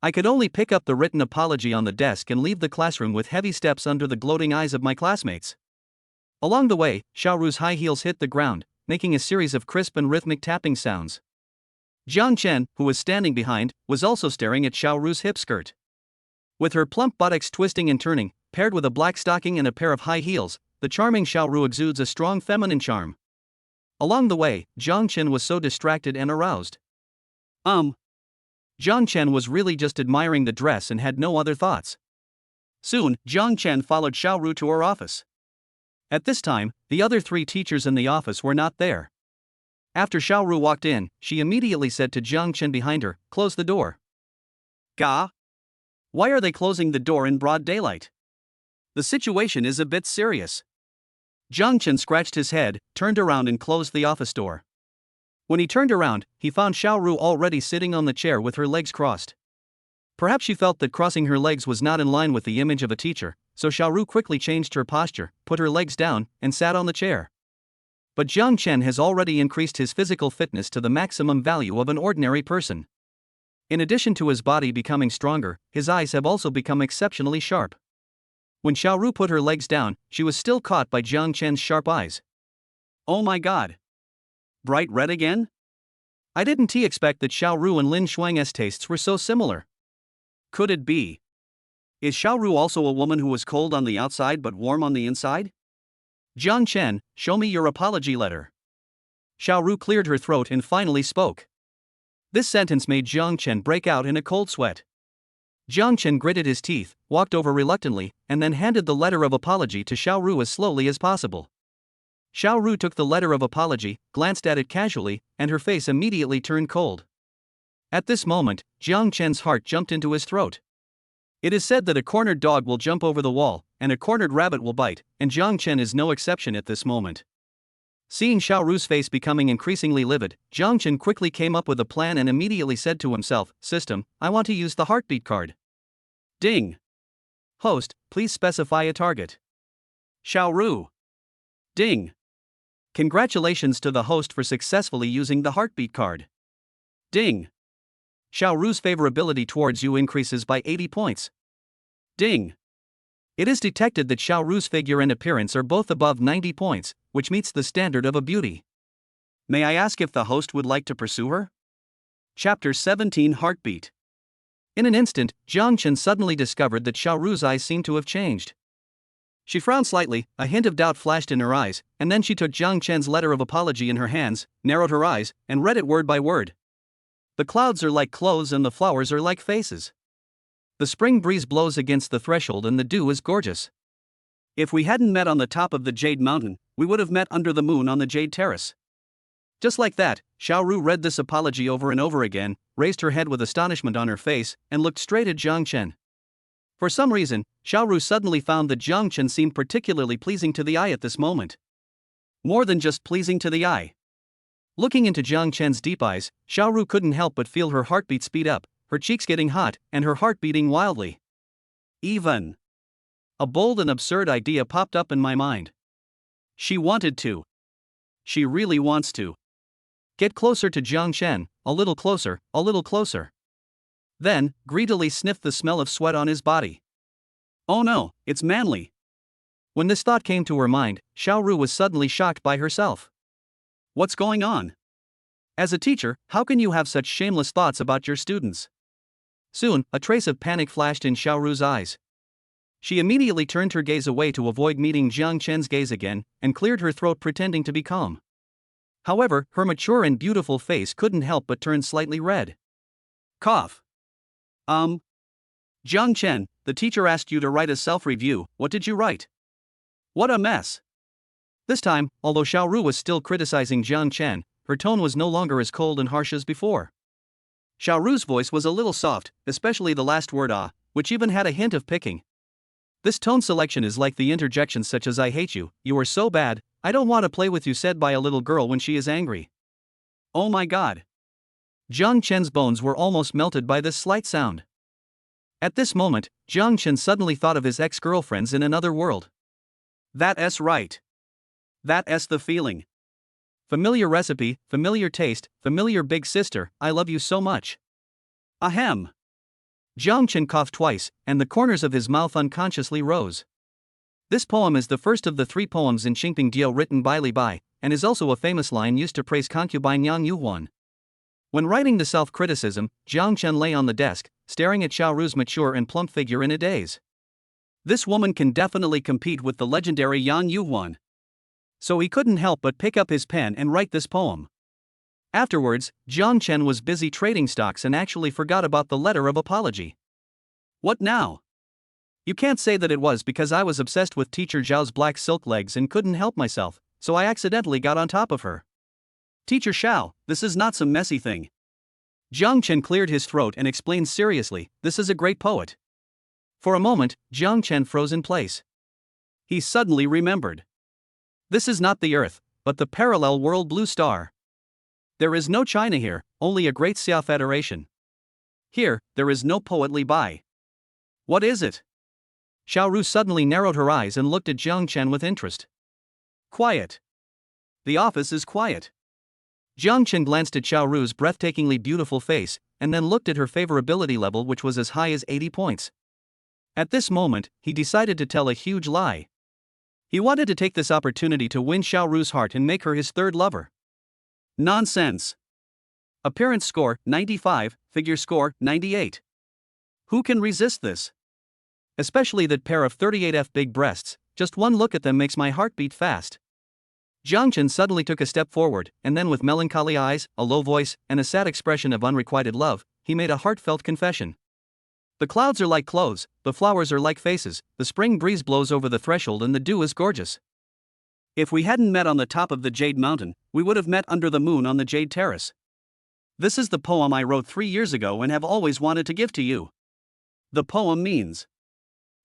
S2: I could only pick up the written apology on the desk and leave the classroom with heavy steps under the gloating eyes of my classmates. Along the way, Xiaoru's high heels hit the ground, making a series of crisp and rhythmic tapping sounds. Jiang Chen, who was standing behind, was also staring at Xiaoru's hip skirt. With her plump buttocks twisting and turning, paired with a black stocking and a pair of high heels, the charming Xiaoru exudes a strong feminine charm. Along the way, Jiang Chen was so distracted and aroused. Jiang Chen was really just admiring the dress and had no other thoughts.
S1: Soon, Jiang Chen followed Xiaoru to her office.
S2: At this time, the other 3 teachers in the office were not there. After Xiaoru walked in, she immediately said to Jiang Chen behind her, "Close the door."
S1: Gah? Why are they closing the door in broad daylight? The situation is a bit serious. Jiang Chen scratched his head, turned around and closed the office door. When he turned around, he found Xiaoru already sitting on the chair with her legs crossed. Perhaps she felt that crossing her legs was not in line with the image of a teacher, so Xiaoru quickly changed her posture, put her legs down, and sat on the chair. But Jiang Chen has already increased his physical fitness to the maximum value of an ordinary person. In addition to his body becoming stronger, his eyes have also become exceptionally sharp. When Xiaoru put her legs down, she was still caught by Jiang Chen's sharp eyes. Oh my god. Bright red again?
S2: I didn't expect that Xiaoru and Lin Shuang's tastes were so similar.
S1: Could it be? Is Xiaoru also a woman who was cold on the outside but warm on the inside?
S2: Jiang Chen, show me your apology letter. Xiaoru cleared her throat and finally spoke. This sentence made Jiang Chen break out in a cold sweat. Jiang Chen gritted his teeth, walked over reluctantly, and then handed the letter of apology to Xiaoru as slowly as possible. Xiaoru took the letter of apology, glanced at it casually, and her face immediately turned cold. At this moment, Jiang Chen's heart jumped into his throat. It is said that a cornered dog will jump over the wall, and a cornered rabbit will bite, and Jiang Chen is no exception at this moment. Seeing Xiaoru's face becoming increasingly livid, Jiang Chen quickly came up with a plan and immediately said to himself, "System, I want to use the heartbeat card."
S1: Ding.
S2: Host, please specify a target.
S1: Xiaoru. Ding.
S2: Congratulations to the host for successfully using the heartbeat card.
S1: Ding.
S2: Xiaoru's favorability towards you increases by 80 points.
S1: Ding.
S2: It is detected that Xiaoru's figure and appearance are both above 90 points, which meets the standard of a beauty.
S1: May I ask if the host would like to pursue her? Chapter 17 Heartbeat.
S2: In an instant, Jiang Chen suddenly discovered that Xiaoru's eyes seemed to have changed. She frowned slightly, a hint of doubt flashed in her eyes, and then she took Jiang Chen's letter of apology in her hands, narrowed her eyes, and read it word by word. The clouds are like clothes and the flowers are like faces. The spring breeze blows against the threshold and the dew is gorgeous.
S1: If we hadn't met on the top of the Jade Mountain, we would have met under the moon on the Jade Terrace.
S2: Just like that, Xiaoru read this apology over and over again, raised her head with astonishment on her face, and looked straight at Jiang Chen. For some reason, Xiaoru suddenly found that Jiang Chen seemed particularly pleasing to the eye at this moment. More than just pleasing to the eye. Looking into Jiang Chen's deep eyes, Xiaoru couldn't help but feel her heartbeat speed up, her cheeks getting hot, and her heart beating wildly.
S1: Even.
S2: A bold and absurd idea popped up in my mind.
S1: She wanted to. She really wants to.
S2: Get closer to Jiang Chen, a little closer, a little closer. Then, greedily sniffed the smell of sweat on his body.
S1: Oh no, it's manly.
S2: When this thought came to her mind, Xiaoru was suddenly shocked by herself.
S1: What's going on?
S2: As a teacher, how can you have such shameless thoughts about your students? Soon, a trace of panic flashed in Xiaoru's eyes. She immediately turned her gaze away to avoid meeting Jiang Chen's gaze again, and cleared her throat pretending to be calm. However, her mature and beautiful face couldn't help but turn slightly red.
S1: Cough. Jiang Chen, the teacher asked you to write a self-review. What did you write? What a mess.
S2: This time, although Xiaoru was still criticizing Jiang Chen, her tone was no longer as cold and harsh as before. Xiaoru's voice was a little soft, especially the last word ah, which even had a hint of picking. This tone selection is like the interjections such as I hate you, you are so bad, I don't want to play with you said by a little girl when she is angry.
S1: Oh my god.
S2: Jiang Chen's bones were almost melted by this slight sound. At this moment, Jiang Chen suddenly thought of his ex-girlfriends in another world.
S1: That's right. That's the feeling.
S2: Familiar recipe, familiar taste, familiar big sister, I love you so much.
S1: Ahem.
S2: Jiang Chen coughed twice, and the corners of his mouth unconsciously rose. This poem is the first of the 3 poems in Xingping Diao written by Li Bai, and is also a famous line used to praise concubine Yang Yuhuan. When writing the self-criticism, Jiang Chen lay on the desk, staring at Xiaoru's mature and plump figure in a daze.
S1: This woman can definitely compete with the legendary Yang Yuhuan.
S2: So he couldn't help but pick up his pen and write this poem. Afterwards, Jiang Chen was busy trading stocks and actually forgot about the letter of apology.
S1: What now?
S2: You can't say that it was because I was obsessed with Teacher Zhao's black silk legs and couldn't help myself, so I accidentally got on top of her.
S1: Teacher Xiao, this is not some messy thing.
S2: Jiang Chen cleared his throat and explained seriously, this is a great poet. For a moment, Jiang Chen froze in place.
S1: He suddenly remembered.
S2: This is not the Earth, but the parallel world blue star. There is no China here, only a great Xia Federation.
S1: Here, there is no poet Li Bai. What is it?
S2: Xiaoru suddenly narrowed her eyes and looked at Jiang Chen with interest.
S1: Quiet. The office is quiet.
S2: Jiang Chen glanced at Xiaoru's breathtakingly beautiful face, and then looked at her favorability level, which was as high as 80 points. At this moment, he decided to tell a huge lie. He wanted to take this opportunity to win Xiaoru's heart and make her his third lover.
S1: Nonsense. Appearance score, 95, figure score, 98. Who can resist this?
S2: Especially that pair of 38F big breasts, just one look at them makes my heart beat fast. Jiang Chen suddenly took a step forward, and then with melancholy eyes, a low voice, and a sad expression of unrequited love, he made a heartfelt confession. The clouds are like clothes, the flowers are like faces, the spring breeze blows over the threshold and the dew is gorgeous.
S1: If we hadn't met on the top of the Jade Mountain, we would have met under the moon on the Jade Terrace. This is the poem I wrote 3 years ago and have always wanted to give to you. The poem means: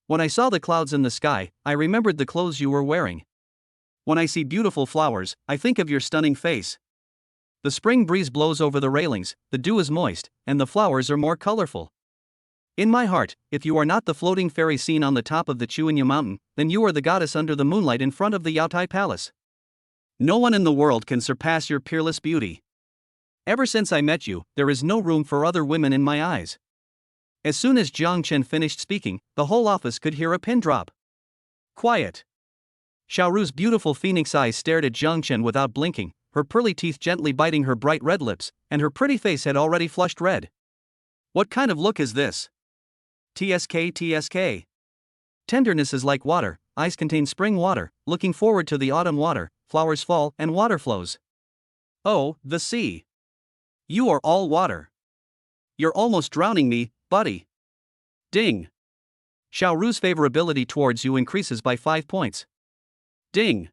S2: when I saw the clouds in the sky, I remembered the clothes you were wearing.
S1: When I see beautiful flowers, I think of your stunning face.
S2: The spring breeze blows over the railings, the dew is moist, and the flowers are more colorful. In my heart, if you are not the floating fairy seen on the top of the Chuanya Mountain, then you are the goddess under the moonlight in front of the Yaotai Palace.
S1: No one in the world can surpass your peerless beauty.
S2: Ever since I met you, there is no room for other women in my eyes. As soon as Jiang Chen finished speaking, the whole office could hear a pin drop.
S1: Quiet.
S2: Xiaoru's beautiful phoenix eyes stared at Jiang Chen without blinking, her pearly teeth gently biting her bright red lips, and her pretty face had already flushed red.
S1: What kind of look is this? TSK.
S2: Tenderness is like water, eyes contain spring water, looking forward to the autumn water, flowers fall, and water flows.
S1: Oh, the sea. You are all water. You're almost drowning me, buddy. Ding.
S2: Xiao Ru's favorability towards you increases by 5 points.
S1: Ding.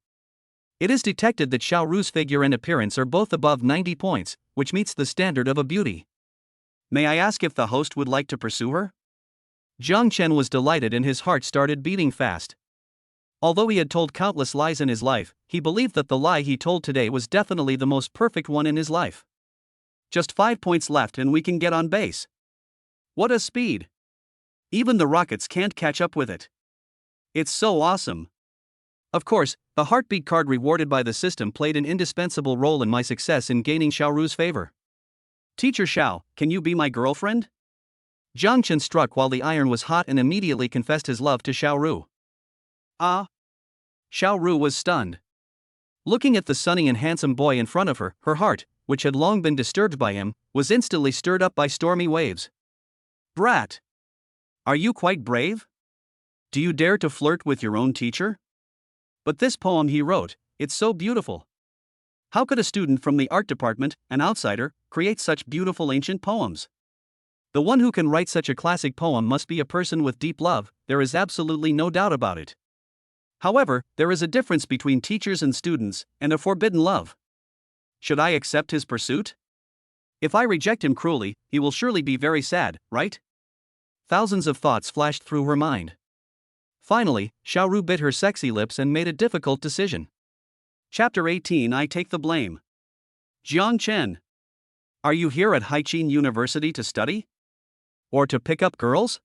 S2: It is detected that Xiao Ru's figure and appearance are both above 90 points, which meets the standard of a beauty.
S1: May I ask if the host would like to pursue her?
S2: Jiang Chen was delighted and his heart started beating fast. Although he had told countless lies in his life, he believed that the lie he told today was definitely the most perfect one in his life.
S1: Just 5 points left and we can get on base. What a speed! Even the rockets can't catch up with it. It's so awesome.
S2: Of course, the heartbeat card rewarded by the system played an indispensable role in my success in gaining Xiao Ru's favor.
S1: Teacher Xiao, can you be my girlfriend?
S2: Jiang Chen struck while the iron was hot and immediately confessed his love to Xiao Ru.
S1: Ah!
S2: Xiao Ru was stunned. Looking at the sunny and handsome boy in front of her, her heart, which had long been disturbed by him, was instantly stirred up by stormy waves.
S1: Brat! Are you quite brave? Do you dare to flirt with your own teacher? But this poem he wrote, it's so beautiful. How could a student from the art department, an outsider, create such beautiful ancient poems?
S2: The one who can write such a classic poem must be a person with deep love, there is absolutely no doubt about it.
S1: However, there is a difference between teachers and students, and a forbidden love. Should I accept his pursuit? If I reject him cruelly, he will surely be very sad, right?
S2: Thousands of thoughts flashed through her mind. Finally, Xiao Ru bit her sexy lips and made a difficult decision.
S1: Chapter 18 I Take the Blame. Jiang Chen. Are you here at Haiqin University to study? Or to pick up girls?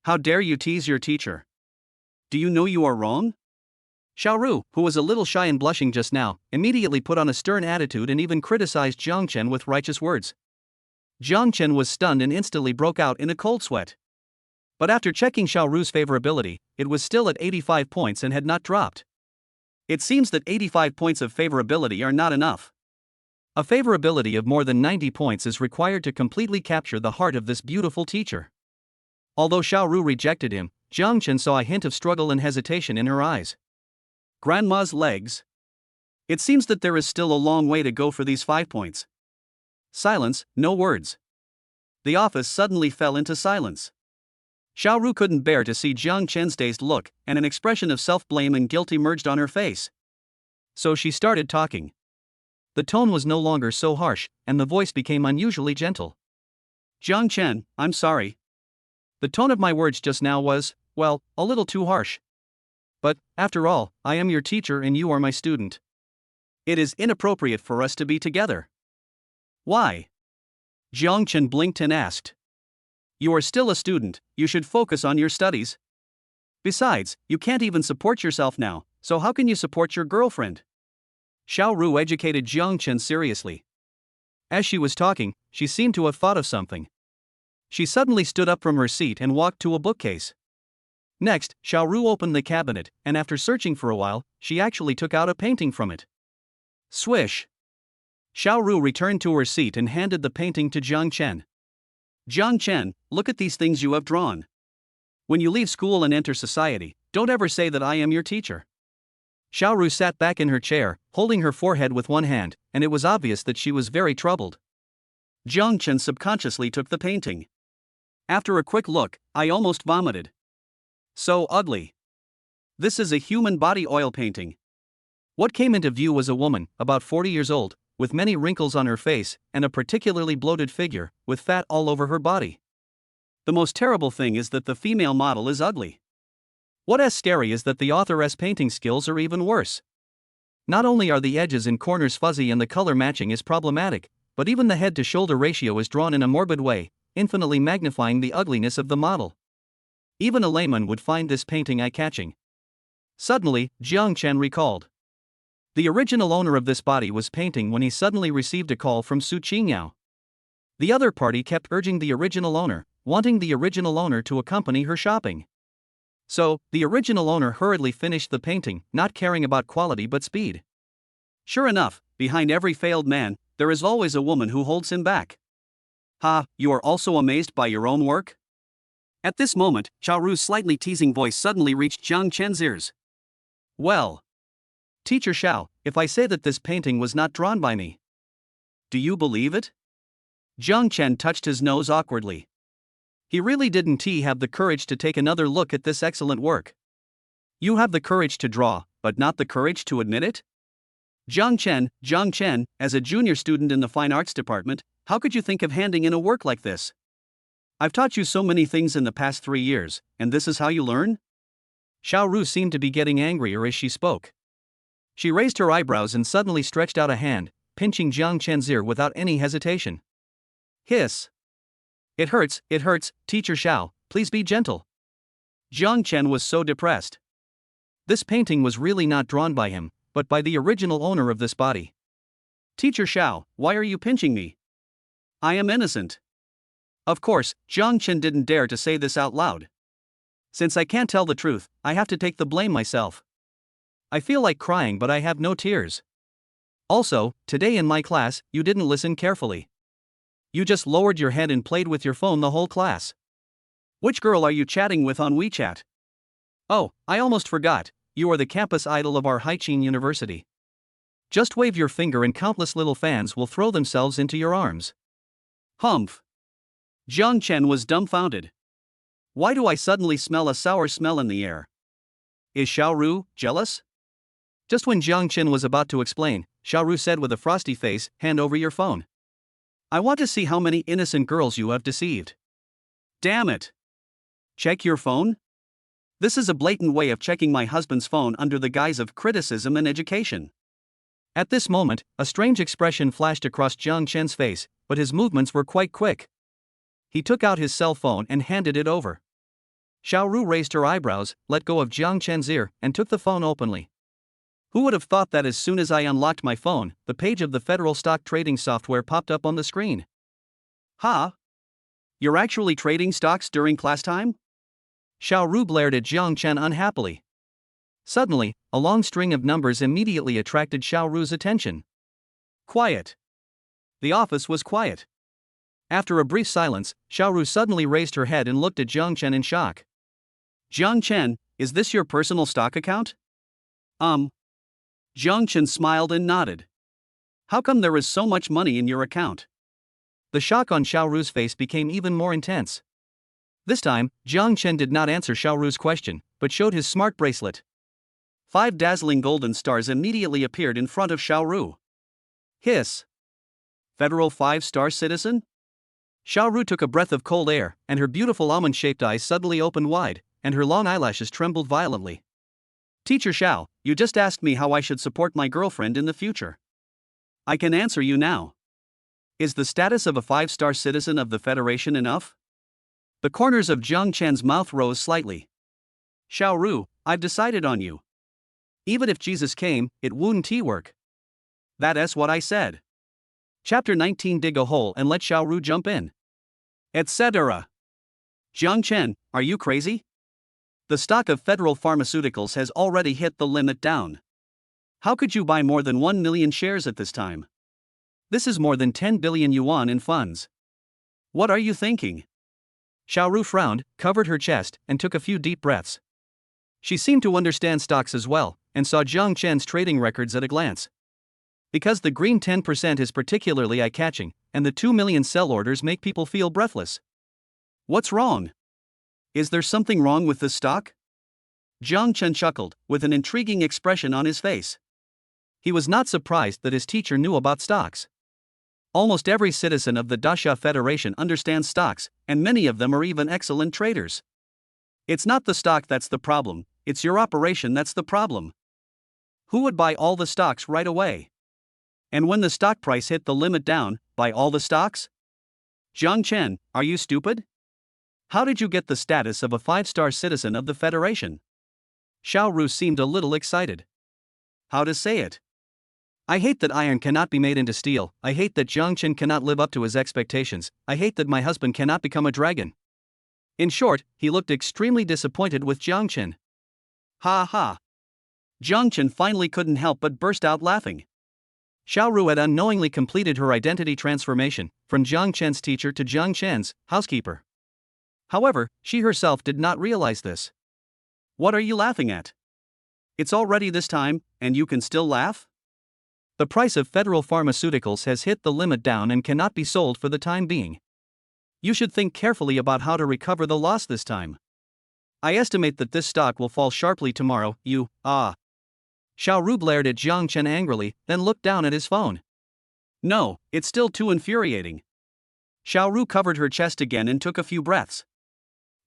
S1: How dare you tease your teacher? Do you know you are wrong?
S2: Xiao Ru, who was a little shy and blushing just now, immediately put on a stern attitude and even criticized Jiang Chen with righteous words. Jiang Chen was stunned and instantly broke out in a cold sweat. But after checking Xiao Ru's favorability, it was still at 85 points and had not dropped.
S1: It seems that 85 points of favorability are not enough.
S2: A favorability of more than 90 points is required to completely capture the heart of this beautiful teacher. Although Xiao Ru rejected him, Jiang Chen saw a hint of struggle and hesitation in her eyes.
S1: Grandma's legs. It seems that there is still a long way to go for these 5 points. Silence, no words. The office suddenly fell into silence. Xiao Ru couldn't bear to see Jiang Chen's dazed look, and an expression of self-blame and guilt emerged on her face.
S2: So she started talking. The tone was no longer so harsh, and the voice became unusually gentle.
S1: Jiang Chen, I'm sorry.
S2: The tone of my words just now was, well, a little too harsh. But, after all, I am your teacher and you are my student.
S1: It is inappropriate for us to be together. Why? Jiang Chen blinked and asked. You are still a student, you should focus on your studies. Besides, you can't even support yourself now, so how can you support your girlfriend? Xiao Ru educated Jiang Chen seriously.
S2: As she was talking, she seemed to have thought of something. She suddenly stood up from her seat and walked to a bookcase. Next, Xiao Ru opened the cabinet, and after searching for a while, she actually took out a painting from it.
S1: Swish!
S2: Xiao Ru returned to her seat and handed the painting to Jiang Chen.
S1: Jiang Chen, look at these things you have drawn. When you leave school and enter society, don't ever say that I am your teacher.
S2: Xiao Ru sat back in her chair, holding her forehead with one hand, and it was obvious that she was very troubled.
S1: Jiang Chen subconsciously took the painting. After a quick look, I almost vomited. So ugly. This is a human body oil painting.
S2: What came into view was a woman, about 40 years old, with many wrinkles on her face, and a particularly bloated figure, with fat all over her body.
S1: The most terrible thing is that the female model is ugly.
S2: What is scary is that the author's painting skills are even worse. Not only are the edges and corners fuzzy and the color matching is problematic, but even the head-to-shoulder ratio is drawn in a morbid way, infinitely magnifying the ugliness of the model. Even a layman would find this painting eye-catching. Suddenly, Jiang Chen recalled. The original owner of this body was painting when he suddenly received a call from Su Qingyao. The other party kept urging the original owner, wanting the original owner to accompany her shopping. So, the original owner hurriedly finished the painting, not caring about quality but speed.
S1: Sure enough, behind every failed man, there is always a woman who holds him back. Ha, you are also amazed by your own work? At this moment, Xiaoru's slightly teasing voice suddenly reached Jiang Chen's ears.
S2: Well, Teacher Xiao, if I say that this painting was not drawn by me,
S1: do you believe it?
S2: Jiang Chen touched his nose awkwardly. He really didn't have the courage to take another look at this excellent work.
S1: You have the courage to draw, but not the courage to admit it? Jiang Chen, as a junior student in the fine arts department, how could you think of handing in a work like this? I've taught you so many things in the past 3 years, and this is how you learn?
S2: Xiaoru seemed to be getting angrier as she spoke. She raised her eyebrows and suddenly stretched out a hand, pinching Jiang Chen's ear without any hesitation.
S1: Hiss.
S2: It hurts, Teacher Xiao, please be gentle.
S1: Jiang Chen was so depressed.
S2: This painting was really not drawn by him, but by the original owner of this body.
S1: Teacher Xiao, why are you pinching me? I am innocent. Of course, Jiang Chen didn't dare to say this out loud. Since I can't tell the truth, I have to take the blame myself.
S2: I feel like crying, but I have no tears. Also, today in my class, you didn't listen carefully. You just lowered your head and played with your phone the whole class.
S1: Which girl are you chatting with on WeChat?
S2: Oh, I almost forgot, you are the campus idol of our Haiqin University. Just wave your finger and countless little fans will throw themselves into your arms.
S1: Humph. Jiang Chen was dumbfounded. Why do I suddenly smell a sour smell in the air? Is Xiaoru jealous?
S2: Just when Jiang Chen was about to explain, Xiaoru said with a frosty face, hand over your phone.
S1: I want to see how many innocent girls you have deceived. Damn it. Check your phone? This is a blatant way of checking my husband's phone under the guise of criticism and education.
S2: At this moment, a strange expression flashed across Jiang Chen's face, but his movements were quite quick. He took out his cell phone and handed it over. Xiaoru raised her eyebrows, let go of Jiang Chen's ear, and took the phone openly. Who would have thought that as soon as I unlocked my phone, the page of the Federal Stock Trading software popped up on the screen?
S1: Huh? You're actually trading stocks during class time?
S2: Xiaoru glared at Jiang Chen unhappily. Suddenly, a long string of numbers immediately attracted Xiaoru's attention.
S1: Quiet. The office was quiet.
S2: After a brief silence, Xiaoru suddenly raised her head and looked at Jiang Chen in shock.
S1: Jiang Chen, is this your personal stock account? Jiang Chen smiled and nodded. How come there is so much money in your account?
S2: The shock on Xiaoru's face became even more intense. This time, Jiang Chen did not answer Xiaoru's question, but showed his smart bracelet.
S1: 5 dazzling golden stars immediately appeared in front of Xiaoru. Hiss. Federal 5-star citizen?
S2: Xiaoru took a breath of cold air, and her beautiful almond-shaped eyes suddenly opened wide, and her long eyelashes trembled violently.
S1: Teacher Xiao, you just asked me how I should support my girlfriend in the future. I can answer you now. Is the status of a 5-star citizen of the Federation enough? The corners of Jiang Chen's mouth rose slightly. Xiaoru, I've decided on you. Even if Jesus came, it wouldn't work. That's what I said. Chapter 19. Dig a hole and let Xiaoru jump in. Etc. Jiang Chen, are you crazy? The stock of Federal Pharmaceuticals has already hit the limit down. How could you buy more than 1 million shares at this time? This is more than 10 billion yuan in funds. What are you thinking?
S2: Xiaoru frowned, covered her chest, and took a few deep breaths. She seemed to understand stocks as well, and saw Jiang Chen's trading records at a glance. Because the green 10% is particularly eye-catching, and the 2 million sell orders make people feel breathless.
S1: What's wrong? Is there something wrong with this stock? Jiang Chen chuckled, with an intriguing expression on his face.
S2: He was not surprised that his teacher knew about stocks. Almost every citizen of the Dasha Federation understands stocks, and many of them are even excellent traders.
S1: It's not the stock that's the problem, it's your operation that's the problem. Who would buy all the stocks right away? And when the stock price hit the limit down, buy all the stocks? Jiang Chen, are you stupid? How did you get the status of a 5-star citizen of the Federation?
S2: Xiaoru seemed a little excited.
S1: How to say it?
S2: I hate that iron cannot be made into steel. I hate that Jiang Chen cannot live up to his expectations. I hate that my husband cannot become a dragon. In short, he looked extremely disappointed with Jiang Chen.
S1: Ha ha. Jiang Chen finally couldn't help but burst out laughing.
S2: Xiaoru had unknowingly completed her identity transformation, from Jiang Chen's teacher to Jiang Chen's housekeeper. However, she herself did not realize this.
S1: What are you laughing at? It's already this time, and you can still laugh?
S2: The price of federal pharmaceuticals has hit the limit down and cannot be sold for the time being. You should think carefully about how to recover the loss this time. I estimate that this stock will fall sharply tomorrow. Xiao Ru blared at Jiang Chen angrily, then looked down at his phone.
S1: No, it's still too infuriating. Xiao Ru covered her chest again and took a few breaths.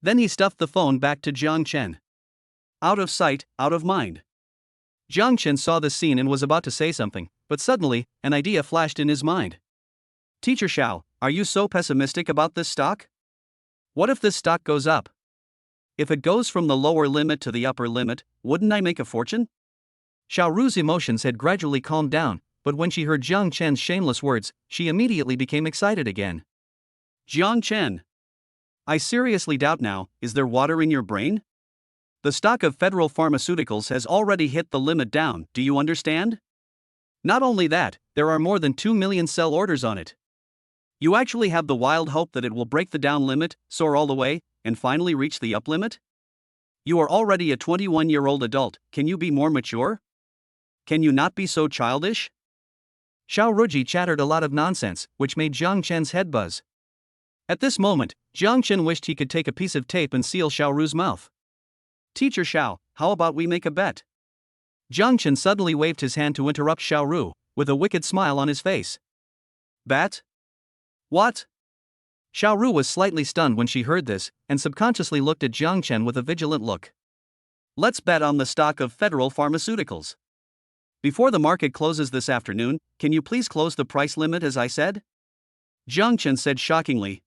S2: Then he stuffed the phone back to Jiang Chen.
S1: Out of sight, out of mind.
S2: Jiang Chen saw the scene and was about to say something, but suddenly, an idea flashed in his mind.
S1: Teacher Xiao, are you so pessimistic about this stock?
S2: What if this stock goes up?
S1: If it goes from the lower limit to the upper limit, wouldn't I make a fortune?
S2: Xiao Ru's emotions had gradually calmed down, but when she heard Jiang Chen's shameless words, she immediately became excited again.
S1: Jiang Chen. I seriously doubt now, is there water in your brain? The stock of federal pharmaceuticals has already hit the limit down, do you understand? Not only that, there are more than 2 million sell orders on it. You actually have the wild hope that it will break the down limit, soar all the way, and finally reach the up limit? You are already a 21-year-old adult, can you be more mature? Can you not be so childish?
S2: Xiao Ruji chattered a lot of nonsense, which made Jiang Chen's head buzz. At this moment, Jiang Chen wished he could take a piece of tape and seal Xiao Ru's mouth.
S1: Teacher Xiao, how about we make a bet?
S2: Jiang Chen suddenly waved his hand to interrupt Xiao Ru, with a wicked smile on his face.
S1: Bet? What?
S2: Xiao Ru was slightly stunned when she heard this, and subconsciously looked at Jiang Chen with a vigilant look.
S1: Let's bet on the stock of federal pharmaceuticals. Before the market closes this afternoon, can you please close the price limit as I said? Jiang Chen said shockingly.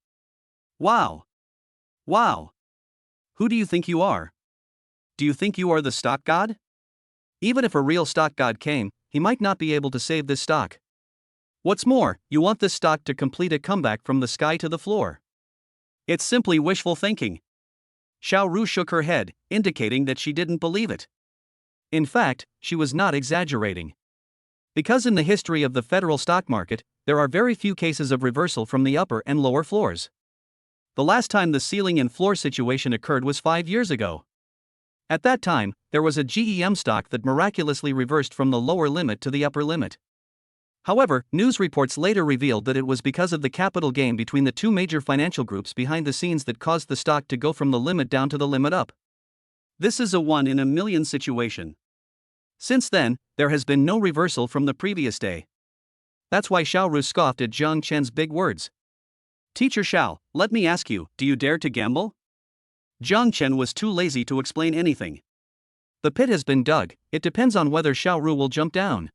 S1: Wow. Wow. Who do you think you are? Do you think you are the stock god?
S2: Even if a real stock god came, he might not be able to save this stock.
S1: What's more, you want this stock to complete a comeback from the sky to the floor. It's simply wishful thinking. Xiao Ru shook her head, indicating that she didn't believe it.
S2: In fact, she was not exaggerating. Because in the history of the federal stock market, there are very few cases of reversal from the upper and lower floors. The last time the ceiling and floor situation occurred was 5 years ago. At that time, there was a GEM stock that miraculously reversed from the lower limit to the upper limit. However, news reports later revealed that it was because of the capital gain between the two major financial groups behind the scenes that caused the stock to go from the limit down to the limit up.
S1: This is a 1 in a million situation. Since then, there has been no reversal from the previous day.
S2: That's why Xiao Ru scoffed at Jiang Chen's big words.
S1: Teacher Xiao, let me ask you, do you dare to gamble? Jiang Chen was too lazy to explain anything.
S2: The pit has been dug, it depends on whether Xiao Ru will jump down.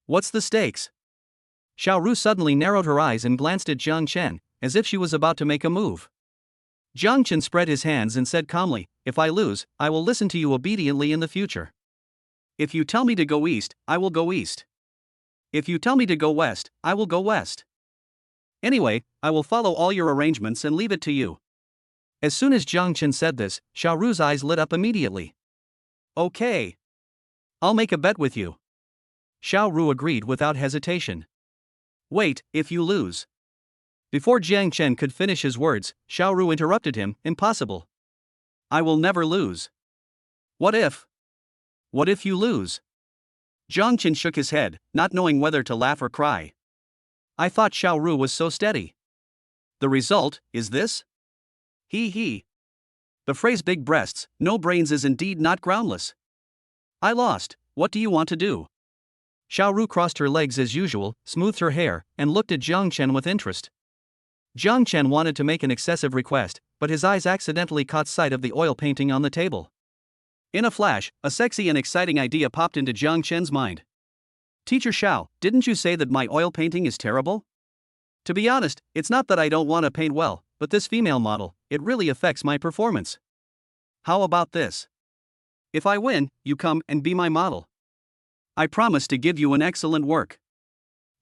S1: What's the stakes?
S2: Xiao Ru suddenly narrowed her eyes and glanced at Jiang Chen, as if she was about to make a move. Jiang Chen spread his hands and said calmly, if I lose, I will listen to you obediently in the future.
S1: If you tell me to go east, I will go east. If you tell me to go west, I will go west. Anyway, I will follow all your arrangements and leave it to you.
S2: As soon as Jiang Chen said this, Xiao Ru's eyes lit up immediately.
S1: Okay.
S2: I'll make a bet with you. Xiao Ru agreed without hesitation.
S1: Wait, if you lose.
S2: Before Jiang Chen could finish his words, Xiao Ru interrupted him, impossible.
S1: I will never lose. What if? What if you lose? Jiang Chen shook his head, not knowing whether to laugh or cry.
S2: I thought Xiao Ru was so steady.
S1: The result is this? He. The phrase big breasts, no brains is indeed not groundless. I lost, what do you want to do?
S2: Xiao Ru crossed her legs as usual, smoothed her hair, and looked at Jiang Chen with interest. Jiang Chen wanted to make an excessive request, but his eyes accidentally caught sight of the oil painting on the table.
S1: In a flash, a sexy and exciting idea popped into Jiang Chen's mind. Teacher Xiao, didn't you say that my oil painting is terrible? To be honest, it's not that I don't want to paint well, but this female model, it really affects my performance. How about this? If I win, you come and be my model. I promise to give you an excellent work.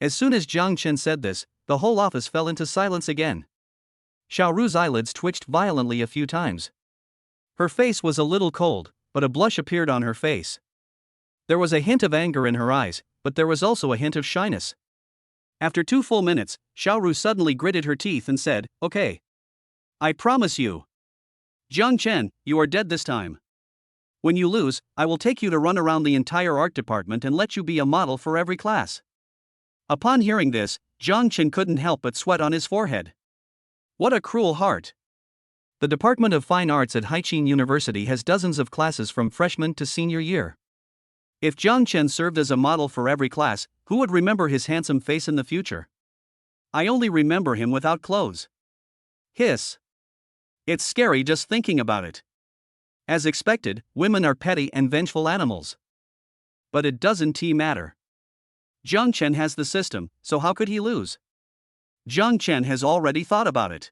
S2: As soon as Jiang Chen said this, the whole office fell into silence again. Xiao Ru's eyelids twitched violently a few times. Her face was a little cold, but a blush appeared on her face. There was a hint of anger in her eyes, but there was also a hint of shyness. After 2 full minutes, Xiao Ru suddenly gritted her teeth and said, okay. I promise you.
S1: Jiang Chen, you are dead this time. When you lose, I will take you to run around the entire art department and let you be a model for every class. Upon hearing this, Jiang Chen couldn't help but sweat on his forehead. What a cruel heart.
S2: The Department of Fine Arts at Haiqin University has dozens of classes from freshman to senior year.
S1: If Jiang Chen served as a model for every class, who would remember his handsome face in the future? I only remember him without clothes. Hiss. It's scary just thinking about it. As expected, women are petty and vengeful animals. But it doesn't matter. Jiang Chen has the system, so how could he lose? Jiang Chen has already thought about it.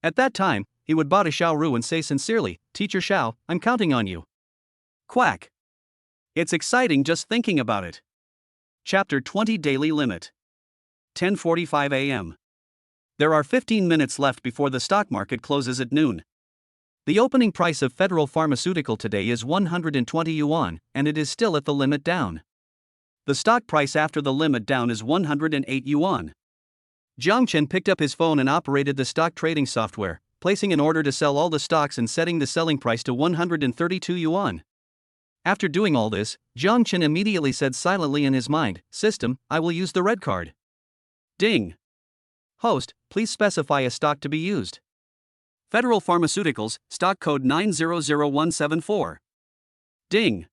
S1: At that time, he would bow to Xiao Ru and say sincerely, Teacher Xiao, I'm counting on you. Quack. It's exciting just thinking about it. Chapter 20 Daily Limit. 10:45 a.m. There are 15 minutes left before the stock market closes at noon. The opening price of Federal Pharmaceutical today is 120 yuan, and it is still at the limit down. The stock price after the limit down is 108 yuan. Jiang Chen picked up his phone and operated the stock trading software, placing an order to sell all the stocks and setting the selling price to 132 yuan. After doing all this, Jiang Chen immediately said silently in his mind, System, I will use the red card. Ding. Host, please specify a stock to be used. Federal Pharmaceuticals, stock code 900174. Ding.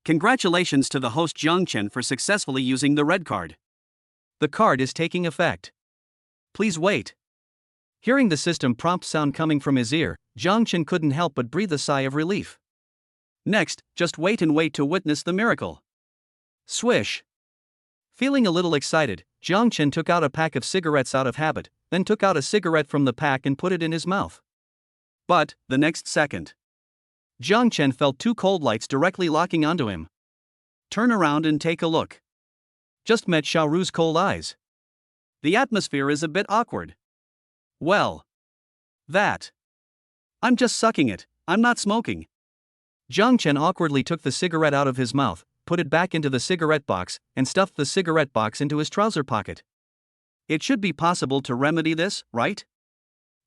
S1: Congratulations to the host Jiang Chen for successfully using the red card. The card is taking effect. Please wait. Hearing the system prompt sound coming from his ear, Jiang Chen couldn't help but breathe a sigh of relief. Next, just wait and wait to witness the miracle. Swish. Feeling a little excited, Jiang Chen took out a pack of cigarettes out of habit, then took out a cigarette from the pack and put it in his mouth. But, the next second, Jiang Chen felt two cold lights directly locking onto him. Turn around and take a look. Just met Xiao Ru's cold eyes. The atmosphere is a bit awkward. Well, I'm just sucking it, I'm not smoking. Jiang Chen awkwardly took the cigarette out of his mouth, put it back into the cigarette box, and stuffed the cigarette box into his trouser pocket. It should be possible to remedy this, right?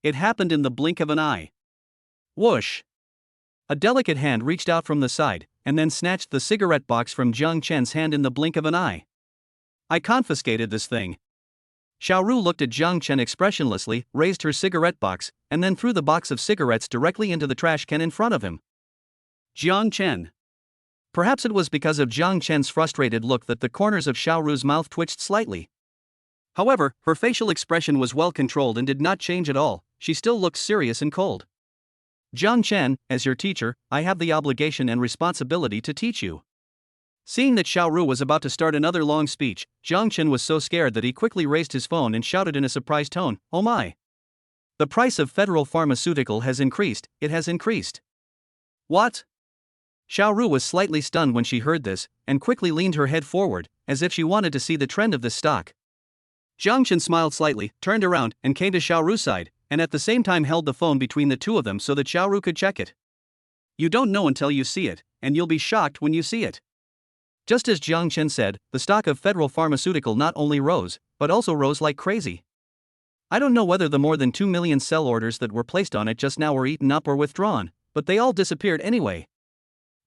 S1: It happened in the blink of an eye. Whoosh! A delicate hand reached out from the side, and then snatched the cigarette box from Jiang Chen's hand in the blink of an eye. I confiscated this thing. Xiao Ru looked at Jiang Chen expressionlessly, raised her cigarette box, and then threw the box of cigarettes directly into the trash can in front of him. Jiang Chen. Perhaps it was because of Jiang Chen's frustrated look that the corners of Xiao Ru's mouth twitched slightly. However, her facial expression was well controlled and did not change at all, she still looked serious and cold. Jiang Chen, as your teacher, I have the obligation and responsibility to teach you. Seeing that Xiao Ru was about to start another long speech, Jiang Chen was so scared that he quickly raised his phone and shouted in a surprised tone, Oh my! The price of Federal Pharmaceutical has increased, it has increased. What? Xiao Ru was slightly stunned when she heard this, and quickly leaned her head forward, as if she wanted to see the trend of this stock. Jiang Chen smiled slightly, turned around, and came to Xiao Ru's side, and at the same time held the phone between the two of them so that Xiao Ru could check it. You don't know until you see it, and you'll be shocked when you see it. Just as Jiang Chen said, the stock of Federal Pharmaceutical not only rose, but also rose like crazy. I don't know whether the more than 2 million sell orders that were placed on it just now were eaten up or withdrawn, but they all disappeared anyway.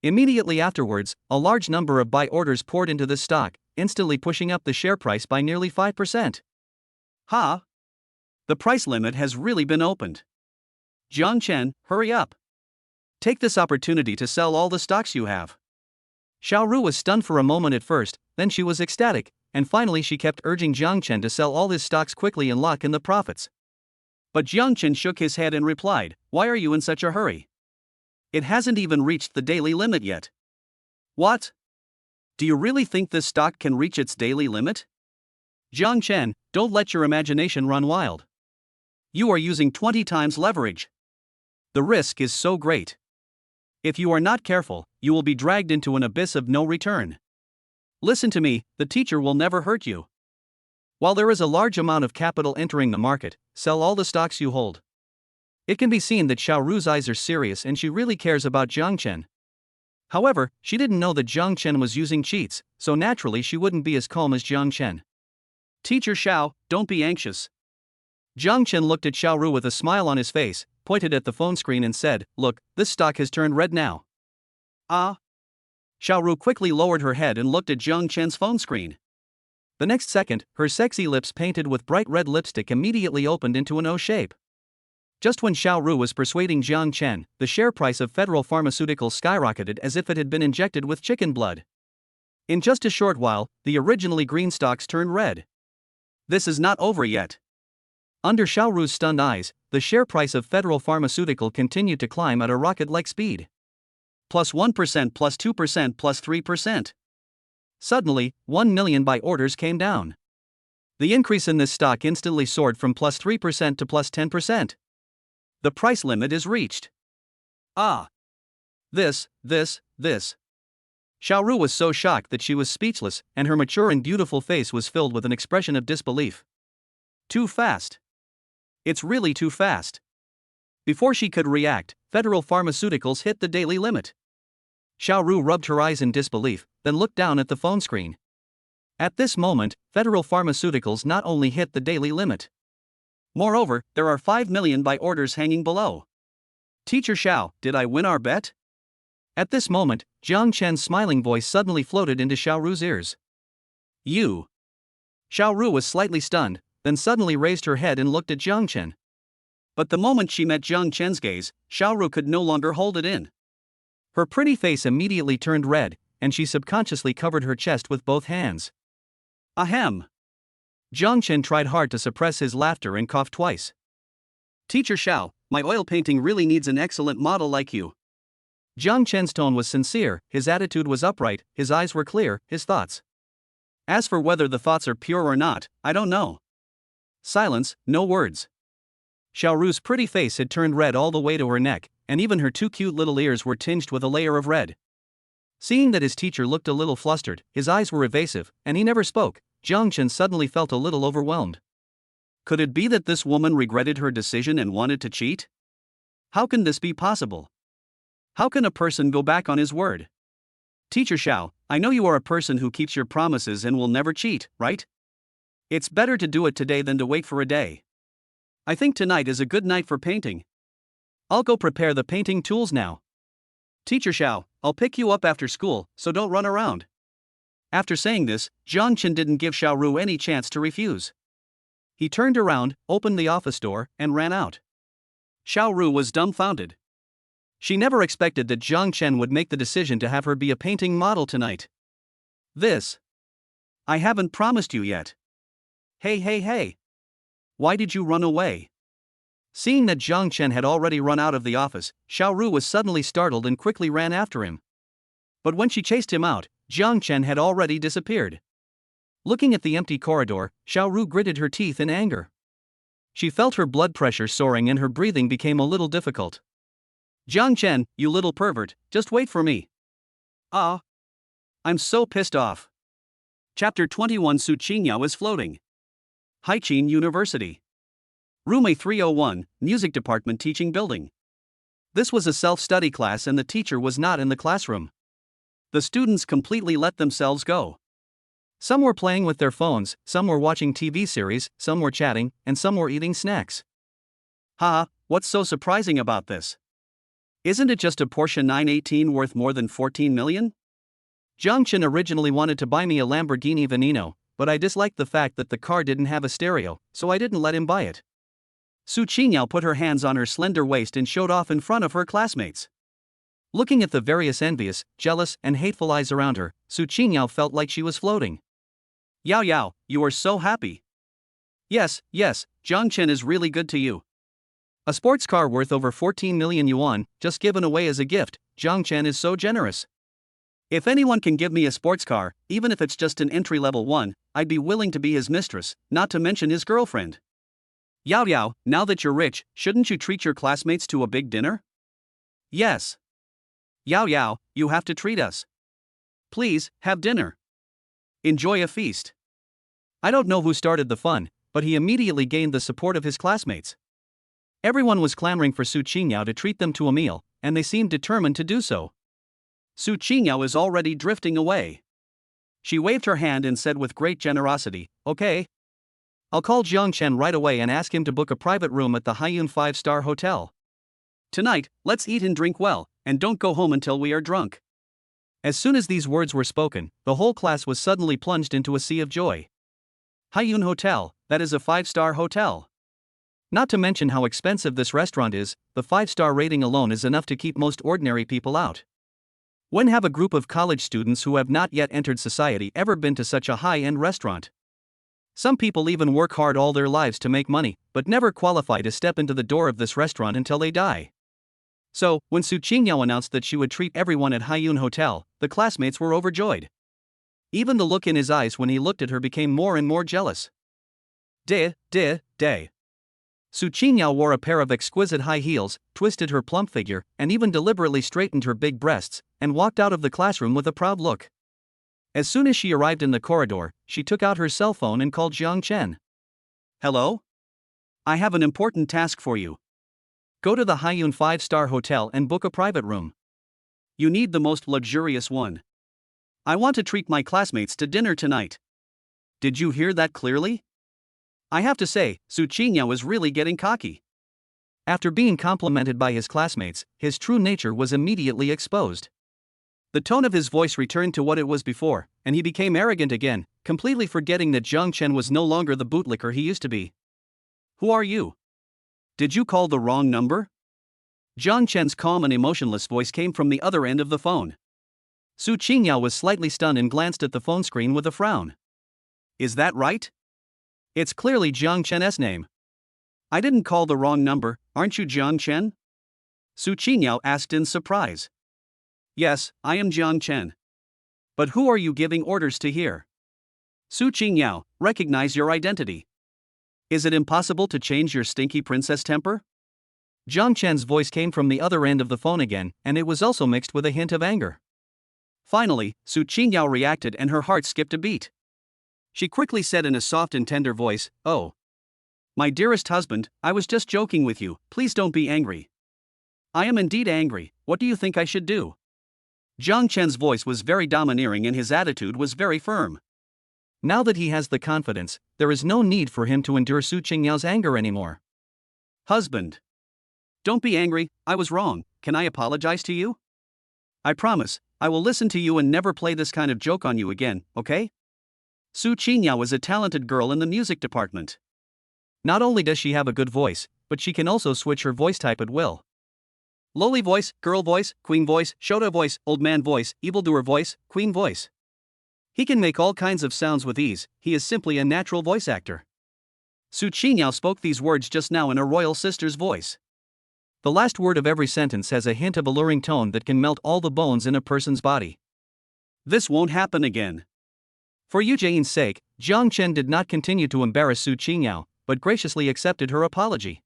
S1: Immediately afterwards, a large number of buy orders poured into this stock, instantly pushing up the share price by nearly 5%. Ha! The price limit has really been opened. Jiang Chen, hurry up. Take this opportunity to sell all the stocks you have. Xiao Ru was stunned for a moment at first, then she was ecstatic, and finally she kept urging Jiang Chen to sell all his stocks quickly and lock in the profits. But Jiang Chen shook his head and replied, Why are you in such a hurry? It hasn't even reached the daily limit yet. What? Do you really think this stock can reach its daily limit? Jiang Chen, don't let your imagination run wild. You are using 20 times leverage. The risk is so great. If you are not careful, you will be dragged into an abyss of no return. Listen to me, the teacher will never hurt you. While there is a large amount of capital entering the market, sell all the stocks you hold. It can be seen that Xiao Ru's eyes are serious and she really cares about Jiang Chen. However, she didn't know that Jiang Chen was using cheats, so naturally she wouldn't be as calm as Jiang Chen. Teacher Xiao, don't be anxious.
S2: Jiang Chen looked at Xiao Ru with a smile on his face, pointed at the phone screen and said, "Look, this stock has turned red now."
S1: Ah? Xiao Ru quickly lowered her head and looked at Jiang Chen's phone screen.
S2: The next second, her sexy lips painted with bright red lipstick immediately opened into an O shape. Just when Xiao Ru was persuading Jiang Chen, the share price of Federal Pharmaceuticals skyrocketed as if it had been injected with chicken blood. In just a short while, the originally green stocks turned red.
S1: This is not over yet.
S2: Under Xiao Ru's stunned eyes, the share price of Federal Pharmaceutical continued to climb at a rocket-like speed.
S1: +1%, +2%, +3%.
S2: Suddenly, 1 million buy orders came down. The increase in this stock instantly soared from +3% to +10%.
S1: The price limit is reached. Ah!
S2: This. Xiao Ru was so shocked that she was speechless, and her mature and beautiful face was filled with an expression of disbelief.
S1: Too fast. It's really too fast. Before she could react, Federal Pharmaceuticals hit the daily limit.
S2: Xiao Ru rubbed her eyes in disbelief, then looked down at the phone screen. At this moment, Federal Pharmaceuticals not only hit the daily limit.
S1: Moreover, there are 5 million buy orders hanging below. Teacher Xiao, did I win our bet?
S2: At this moment, Jiang Chen's smiling voice suddenly floated into Xiao Ru's ears.
S1: You.
S2: Xiao Ru was slightly stunned, then suddenly raised her head and looked at Jiang Chen.
S1: But the moment she met Jiang Chen's gaze, Xiao Ru could no longer hold it in.
S2: Her pretty face immediately turned red, and she subconsciously covered her chest with both hands.
S1: Ahem.
S2: Jiang Chen tried hard to suppress his laughter and coughed twice.
S1: Teacher Xiao, my oil painting really needs an excellent model like you.
S2: Jiang Chen's tone was sincere, his attitude was upright, his eyes were clear, his thoughts.
S1: As for whether the thoughts are pure or not, I don't know. Silence, no words.
S2: Xiao Ru's pretty face had turned red all the way to her neck, and even her two cute little ears were tinged with a layer of red. Seeing that his teacher looked a little flustered, his eyes were evasive, and he never spoke, Jiang Chen suddenly felt a little overwhelmed.
S1: Could it be that this woman regretted her decision and wanted to cheat? How can this be possible? How can a person go back on his word? Teacher Xiao, I know you are a person who keeps your promises and will never cheat, right? It's better to do it today than to wait for a day. I think tonight is a good night for painting. I'll go prepare the painting tools now. Teacher Xiao, I'll pick you up after school, so don't run around. After saying this, Jiang Chen didn't give Xiao Ru any chance to refuse. He turned around, opened the office door, and ran out. Xiao Ru was dumbfounded. She never expected that Jiang Chen would make the decision to have her be a painting model tonight. This. I haven't promised you yet. Hey. Why did you run away? Seeing that Jiang Chen had already run out of the office, Xiao Ru was suddenly startled and quickly ran after him. But when she chased him out, Jiang Chen had already disappeared. Looking at the empty corridor, Xiao Ru gritted her teeth in anger. She felt her blood pressure soaring and her breathing became a little difficult. Jiang Chen, you little pervert, just wait for me. Ah. I'm so pissed off. Chapter 21 Su Qingyao is floating. Haiqin University. Room A301, Music Department Teaching Building. This was a self-study class and the teacher was not in the classroom. The students completely let themselves go. Some were playing with their phones, some were watching TV series, some were chatting, and some were eating snacks. Haha, what's so surprising about this? Isn't it just a Porsche 918 worth more than 14 million? Jiang Chen originally wanted to buy me a Lamborghini Veneno, but I disliked the fact that the car didn't have a stereo, so I didn't let him buy it. Su Qingyao put her hands on her slender waist and showed off in front of her classmates. Looking at the various envious, jealous, and hateful eyes around her, Su Qingyao felt like she was floating. Yao, you are so happy. Yes, Jiang Chen is really good to you. A sports car worth over 14 million yuan, just given away as a gift. Jiang Chen is so generous. If anyone can give me a sports car, even if it's just an entry-level one, I'd be willing to be his mistress, not to mention his girlfriend. Yao, now that you're rich, shouldn't you treat your classmates to a big dinner? Yes. Yao, you have to treat us. Please, have dinner. Enjoy a feast. I don't know who started the fun, but he immediately gained the support of his classmates. Everyone was clamoring for Su Qingyao to treat them to a meal, and they seemed determined to do so. Su Qingyao is already drifting away. She waved her hand and said with great generosity, "Okay.
S2: I'll call Jiang Chen right away and ask him to book a private room at the Haiyun 5-star hotel.
S1: Tonight, let's eat and drink well, and don't go home until we are drunk.
S2: As soon as these words were spoken, the whole class was suddenly plunged into a sea of joy.
S1: Haiyun Hotel, that is a 5-star hotel.
S2: Not to mention how expensive this restaurant is, the 5-star rating alone is enough to keep most ordinary people out. When have a group of college students who have not yet entered society ever been to such a high-end restaurant? Some people even work hard all their lives to make money, but never qualify to step into the door of this restaurant until they die. So, when Su Qingyao announced that she would treat everyone at Haiyun Hotel, the classmates were overjoyed. Even the look in his eyes when he looked at her became more and more jealous. Day. Su Qingyao wore a pair of exquisite high heels, twisted her plump figure, and even deliberately straightened her big breasts, and walked out of the classroom with a proud look. As soon as she arrived in the corridor, she took out her cell phone and called Jiang Chen.
S1: Hello? I have an important task for you.
S2: Go to the Haiyun 5-star hotel and book a private room.
S1: You need the most luxurious one. I want to treat my classmates to dinner tonight. Did you hear that clearly? I have to say, Su Qingyao is really getting cocky.
S2: After being complimented by his classmates, his true nature was immediately exposed. The tone of his voice returned to what it was before, and he became arrogant again, completely forgetting that Jiang Chen was no longer the bootlicker he used to be.
S1: Who are you? Did you call the wrong number? Jiang Chen's calm and emotionless voice came from the other end of the phone.
S2: Su Qingyao was slightly stunned and glanced at the phone screen with a frown.
S1: Is that right?
S2: It's clearly Jiang Chen's name.
S1: I didn't call the wrong number, aren't you Jiang Chen? Su Qingyao asked in surprise. Yes, I am Jiang Chen. But who are you giving orders to here? Su Qingyao, recognize your identity. Is it impossible to change your stinky princess temper?
S2: Jiang Chen's voice came from the other end of the phone again, and it was also mixed with a hint of anger.
S1: Finally, Su Qingyao reacted and her heart skipped a beat. She quickly said in a soft and tender voice, "Oh, my dearest husband, I was just joking with you, please don't be angry." "I am indeed angry, what do you think I should do?" Jiang Chen's voice was very domineering and his attitude was very firm.
S2: Now that he has the confidence, there is no need for him to endure Su Qingyao's anger anymore.
S1: "Husband, don't be angry, I was wrong, can I apologize to you? I promise, I will listen to you and never play this kind of joke on you again, okay?" Su Qingyao is a talented girl in the music department.
S2: Not only does she have a good voice, but she can also switch her voice type at will.
S1: Lowly voice, girl voice, queen voice, Shota voice, old man voice, evildoer voice, queen voice. He can make all kinds of sounds with ease, he is simply a natural voice actor. Su Qingyao spoke these words just now in a royal sister's voice.
S2: The last word of every sentence has a hint of alluring tone that can melt all the bones in a person's body.
S1: This won't happen again.
S2: For Yu Jian's sake, Jiang Chen did not continue to embarrass Su Qingyao, but graciously accepted her apology.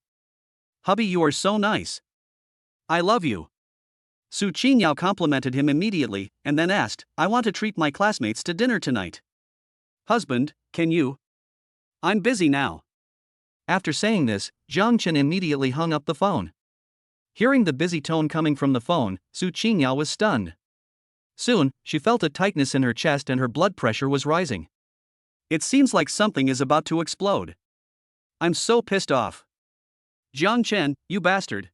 S1: "Hubby, you are so nice. I love you." Su Qingyao complimented him immediately, and then asked, "I want to treat my classmates to dinner tonight. Husband, can you? I'm busy now."
S2: After saying this, Jiang Chen immediately hung up the phone. Hearing the busy tone coming from the phone, Su Qingyao was stunned. Soon, she felt a tightness in her chest and her blood pressure was rising.
S1: It seems like something is about to explode. I'm so pissed off. Jiang Chen, you bastard.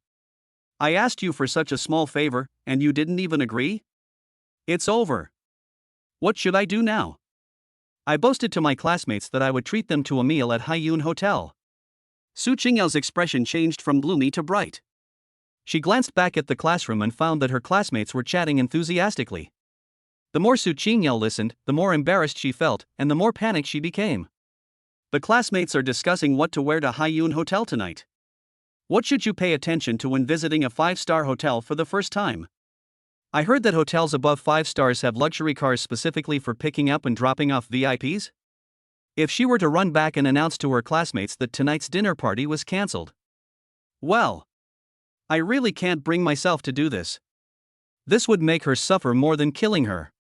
S1: I asked you for such a small favor, and you didn't even agree? It's over. What should I do now? I boasted to my classmates that I would treat them to a meal at Haiyun Hotel. Su Qingyao's expression changed from gloomy to bright.
S2: She glanced back at the classroom and found that her classmates were chatting enthusiastically. The more Su Qingyao listened, the more embarrassed she felt, and the more panicked she became.
S1: The classmates are discussing what to wear to Haiyun Hotel tonight. What should you pay attention to when visiting a 5-star hotel for the first time?
S2: I heard that hotels above 5 stars have luxury cars specifically for picking up and dropping off VIPs. If she were to run back and announce to her classmates that tonight's dinner party was cancelled.
S1: Well, I really can't bring myself to do this.
S2: This would make her suffer more than killing her.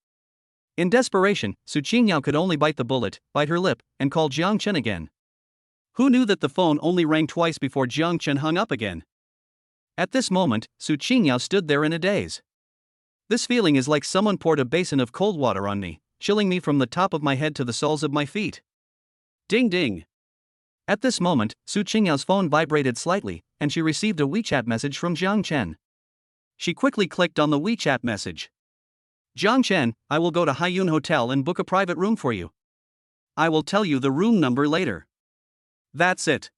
S2: In desperation, Su Qingyao could only bite the bullet, bite her lip, and call Jiang Chen again.
S1: Who knew that the phone only rang twice before Jiang Chen hung up again?
S2: At this moment, Su Qingyao stood there in a daze. This feeling is like someone poured a basin of cold water on me, chilling me from the top of my head to the soles of my feet.
S1: Ding ding.
S2: At this moment, Su Qingyao's phone vibrated slightly, and she received a WeChat message from Jiang Chen. She quickly clicked on the WeChat message. Jiang Chen, I will go to Haiyun Hotel and book a private room for you. I will tell you the room number later. That's it.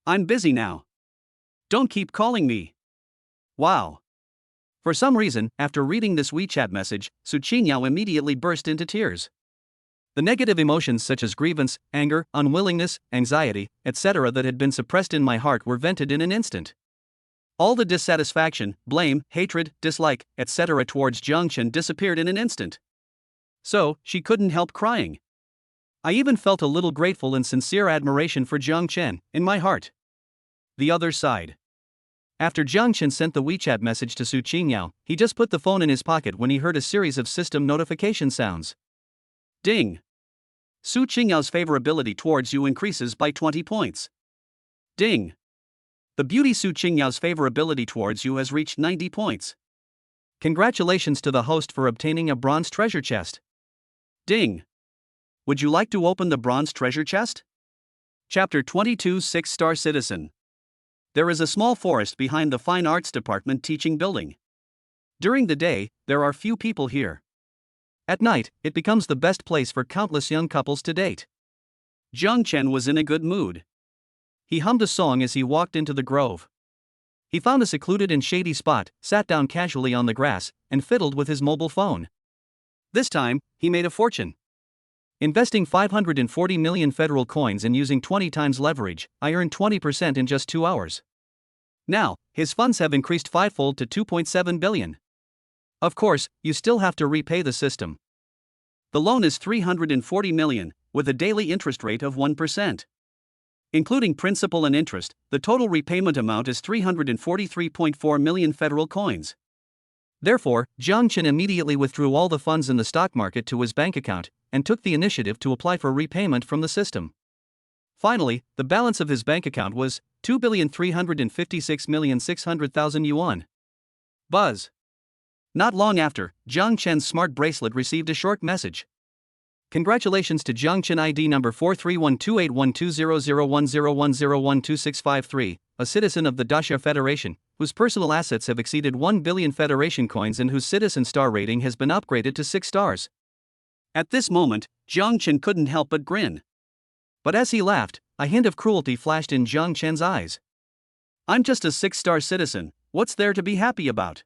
S2: I'm busy now. Don't keep calling me. Wow. For some reason, after reading this WeChat message, Su Qingyao immediately burst into tears. The negative emotions such as grievance, anger, unwillingness, anxiety, etc. that had been suppressed in my heart were vented in an instant. All the dissatisfaction, blame, hatred, dislike, etc. towards Jiang Chen disappeared in an instant. So, she couldn't help crying. I even felt a little grateful and sincere admiration for Jiang Chen, in my heart. The other side. After Jiang Chen sent the WeChat message to Su Qingyao, he just put the phone in his pocket when he heard a series of system notification sounds. Ding! Su Qingyao's favorability towards you increases by 20 points. Ding! The beauty Su Qingyao's favorability towards you has reached 90 points. Congratulations to the host for obtaining a bronze treasure chest. Ding! Would you like to open the bronze treasure chest? Chapter 22 6-Star Citizen. There is a small forest behind the Fine Arts Department teaching building. During the day, there are few people here. At night, it becomes the best place for countless young couples to date. Jiang Chen was in a good mood. He hummed a song as he walked into the grove. He found a secluded and shady spot, sat down casually on the grass, and fiddled with his mobile phone. This time, he made a fortune. Investing 540 million federal coins and using 20 times leverage, I earned 20% in just 2 hours. Now, his funds have increased fivefold to 2.7 billion. Of course, you still have to repay the system. The loan is 340 million, with a daily interest rate of 1%. Including principal and interest, the total repayment amount is 343.4 million federal coins. Therefore, Jiang Chen immediately withdrew all the funds in the stock market to his bank account, and took the initiative to apply for repayment from the system. Finally, the balance of his bank account was 2,356,600,000 yuan. Buzz. Not long after, Jiang Chen's smart bracelet received a short message. Congratulations to Jiang Chen ID number 4312812001010126553, a citizen of the Daxia Federation, whose personal assets have exceeded 1 billion Federation coins and whose citizen star rating has been upgraded to 6 stars. At this moment, Jiang Chen couldn't help but grin. But as he laughed, a hint of cruelty flashed in Jiang Chen's eyes. I'm just a 6-star citizen, what's there to be happy about?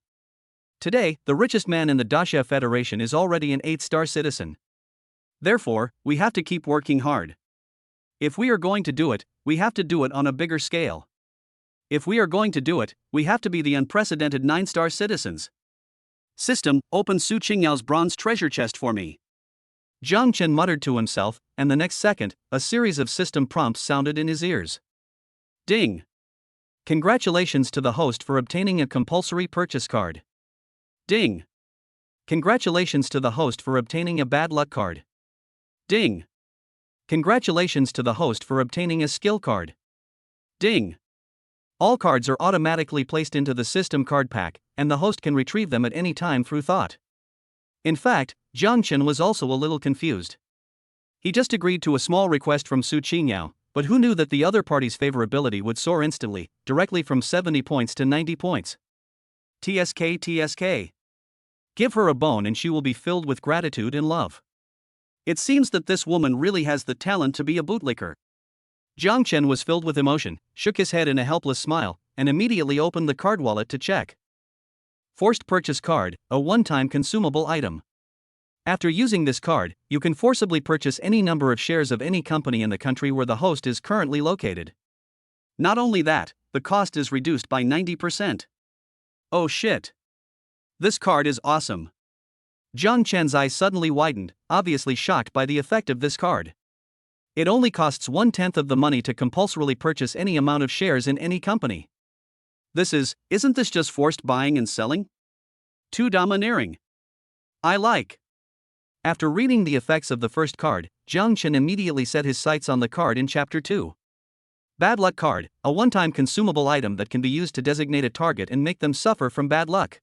S2: Today, the richest man in the Daxia Federation is already an 8-star citizen. Therefore, we have to keep working hard. If we are going to do it, we have to do it on a bigger scale. If we are going to do it, we have to be the unprecedented 9-star citizens. System, open Su Qingyao's bronze treasure chest for me. Jiang Chen muttered to himself, and the next second, a series of system prompts sounded in his ears. Ding! Congratulations to the host for obtaining a compulsory purchase card. Ding! Congratulations to the host for obtaining a bad luck card. Ding! Congratulations to the host for obtaining a skill card. Ding! All cards are automatically placed into the system card pack, and the host can retrieve them at any time through thought. In fact, Jiang Chen was also a little confused. He just agreed to a small request from Su Qingyao, but who knew that the other party's favorability would soar instantly, directly from 70 points to 90 points. TSK. Give her a bone and she will be filled with gratitude and love. It seems that this woman really has the talent to be a bootlicker. Jiang Chen was filled with emotion, shook his head in a helpless smile, and immediately opened the card wallet to check. Forced purchase card, a one-time consumable item. After using this card, you can forcibly purchase any number of shares of any company in the country where the host is currently located. Not only that, the cost is reduced by 90%. Oh shit. This card is awesome. Jiang Chen's eyes suddenly widened, obviously shocked by the effect of this card. It only costs 1/10 of the money to compulsorily purchase any amount of shares in any company. Isn't this just forced buying and selling? Too domineering. I like. After reading the effects of the first card, Jiang Chen immediately set his sights on the card in Chapter 2. Bad Luck Card, a one-time consumable item that can be used to designate a target and make them suffer from bad luck.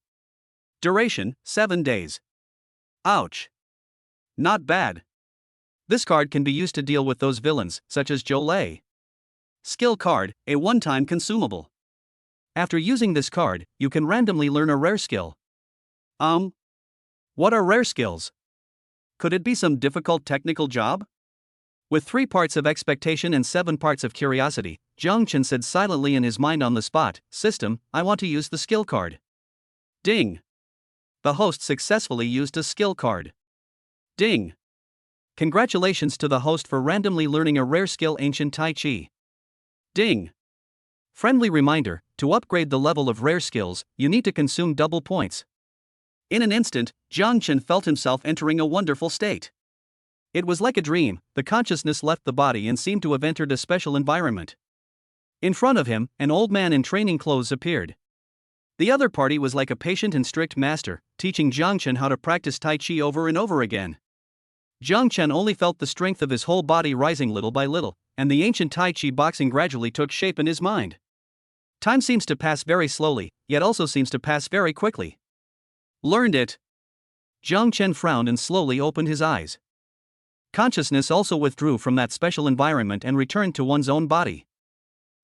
S2: Duration, 7 days. Ouch. Not bad. This card can be used to deal with those villains, such as Zhou Lei.
S1: Skill card, a one-time consumable.
S2: After using this card, you can randomly learn a rare skill.
S1: What are rare skills? Could it be some difficult technical job?
S2: With 3 parts of expectation and 7 parts of curiosity, Jiang Chen said silently in his mind on the spot, "System, I want to use the skill card."
S1: Ding. The host successfully used a skill card. Ding.
S2: Congratulations to the host for randomly learning a rare skill, Ancient Tai Chi.
S1: Ding.
S2: Friendly reminder, to upgrade the level of rare skills, you need to consume double points.
S1: In an instant, Jiang Chen felt himself entering a wonderful state.
S2: It was like a dream, the consciousness left the body and seemed to have entered a special environment. In front of him, an old man in training clothes appeared. The other party was like a patient and strict master, teaching Jiang Chen how to practice Tai Chi over and over again. Jiang Chen only felt the strength of his whole body rising little by little, and the ancient Tai Chi boxing gradually took shape in his mind. Time seems to pass very slowly, yet also seems to pass very quickly.
S1: Learned it.
S2: Jiang Chen frowned and slowly opened his eyes. Consciousness also withdrew from that special environment and returned to one's own body.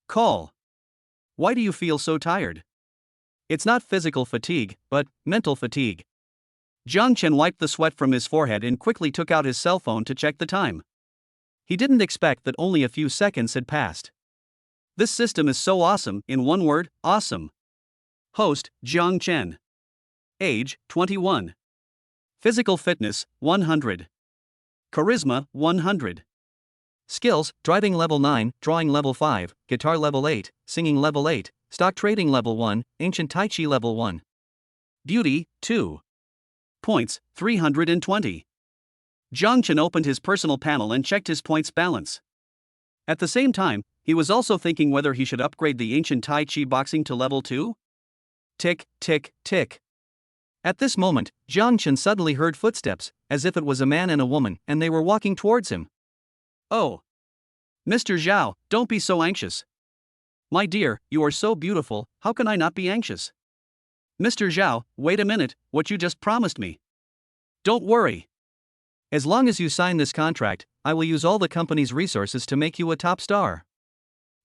S1: Call. Why do you feel so tired?
S2: It's not physical fatigue, but mental fatigue.
S1: Jiang Chen wiped the sweat from his forehead and quickly took out his cell phone to check the time.
S2: He didn't expect that only a few seconds had passed.
S1: This system is so awesome, in one word, awesome. Host, Jiang Chen. Age, 21. Physical fitness, 100. Charisma, 100.
S2: Skills, driving level 9, drawing level 5, guitar level 8, singing level 8, stock trading level 1, ancient Tai Chi level 1.
S1: Beauty, 2. Points, 320. Jiang Chen opened his personal panel and checked his points balance. At the same time, he was also thinking whether he should upgrade the ancient Tai Chi boxing to level 2.
S2: Tick, tick, tick. At this moment, Jiang Chen suddenly heard footsteps, as if it was a man and a woman, and they were walking towards him.
S1: Oh. Mr. Zhao, don't be so anxious. My dear, you are so beautiful, how can I not be anxious? Mr. Zhao, wait a minute, what you just promised me. Don't worry.
S2: As long as you sign this contract, I will use all the company's resources to make you a top star.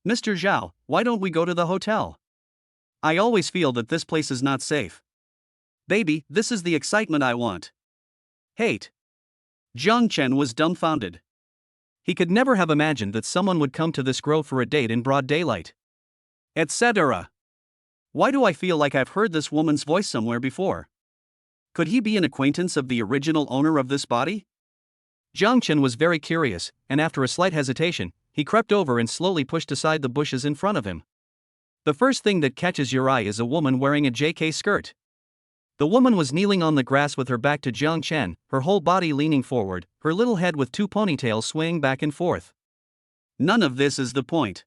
S1: Mr. Zhao, why don't we go to the hotel? I always feel that this place is not safe. Baby, this is the excitement I want. Hate. Jiang Chen was dumbfounded.
S2: He could never have imagined that someone would come to this grove for a date in broad daylight.
S1: Etc. Why do I feel like I've heard this woman's voice somewhere before? Could he be an acquaintance of the original owner of this body?
S2: Jiang Chen was very curious, and after a slight hesitation, he crept over and slowly pushed aside the bushes in front of him. The first thing that catches your eye is a woman wearing a JK skirt. The woman was kneeling on the grass with her back to Jiang Chen, her whole body leaning forward, her little head with 2 ponytails swaying back and forth.
S1: None of this is the point.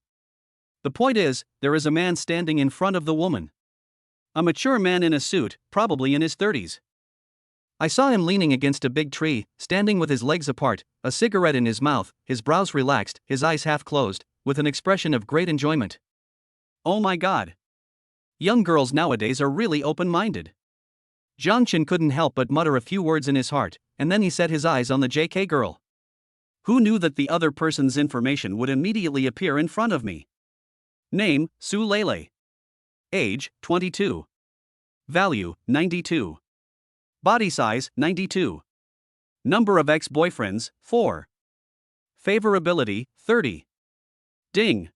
S2: The point is, there is a man standing in front of the woman.
S1: A mature man in a suit, probably in his 30s.
S2: I saw him leaning against a big tree, standing with his legs apart, a cigarette in his mouth, his brows relaxed, his eyes half closed, with an expression of great enjoyment.
S1: Oh my God. Young girls nowadays are really open-minded.
S2: Jiang Chen couldn't help but mutter a few words in his heart, and then he set his eyes on the JK girl.
S1: Who knew that the other person's information would immediately appear in front of me? Name, Su Lele. Age, 22. Value, 92. Body size, 92. Number of ex-boyfriends, 4. Favorability, 30. Ding.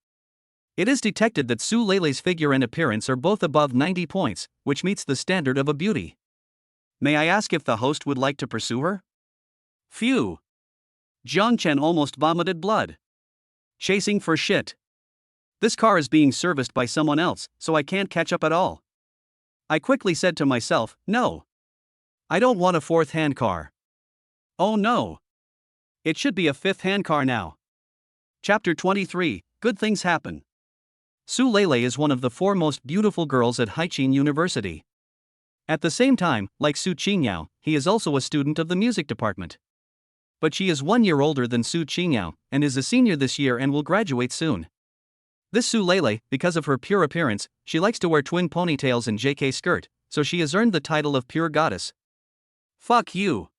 S2: It is detected that Su Lele's figure and appearance are both above 90 points, which meets the standard of a beauty.
S1: May I ask if the host would like to pursue her? Phew. Jiang Chen almost vomited blood. Chasing for shit. This car is being serviced by someone else, so I can't catch up at all. I quickly said to myself, no.
S2: I don't want a fourth-hand car.
S1: Oh no. It should be a fifth-hand car now. Chapter 23, Good Things Happen.
S2: Su Lele is one of the 4 most beautiful girls at Haiqin University. At the same time, like Su Qingyao, he is also a student of the music department. But she is 1 year older than Su Qingyao, and is a senior this year and will graduate soon. This Su Lele, because of her pure appearance, she likes to wear twin ponytails and JK skirt, so she has earned the title of pure goddess.
S1: Fuck you.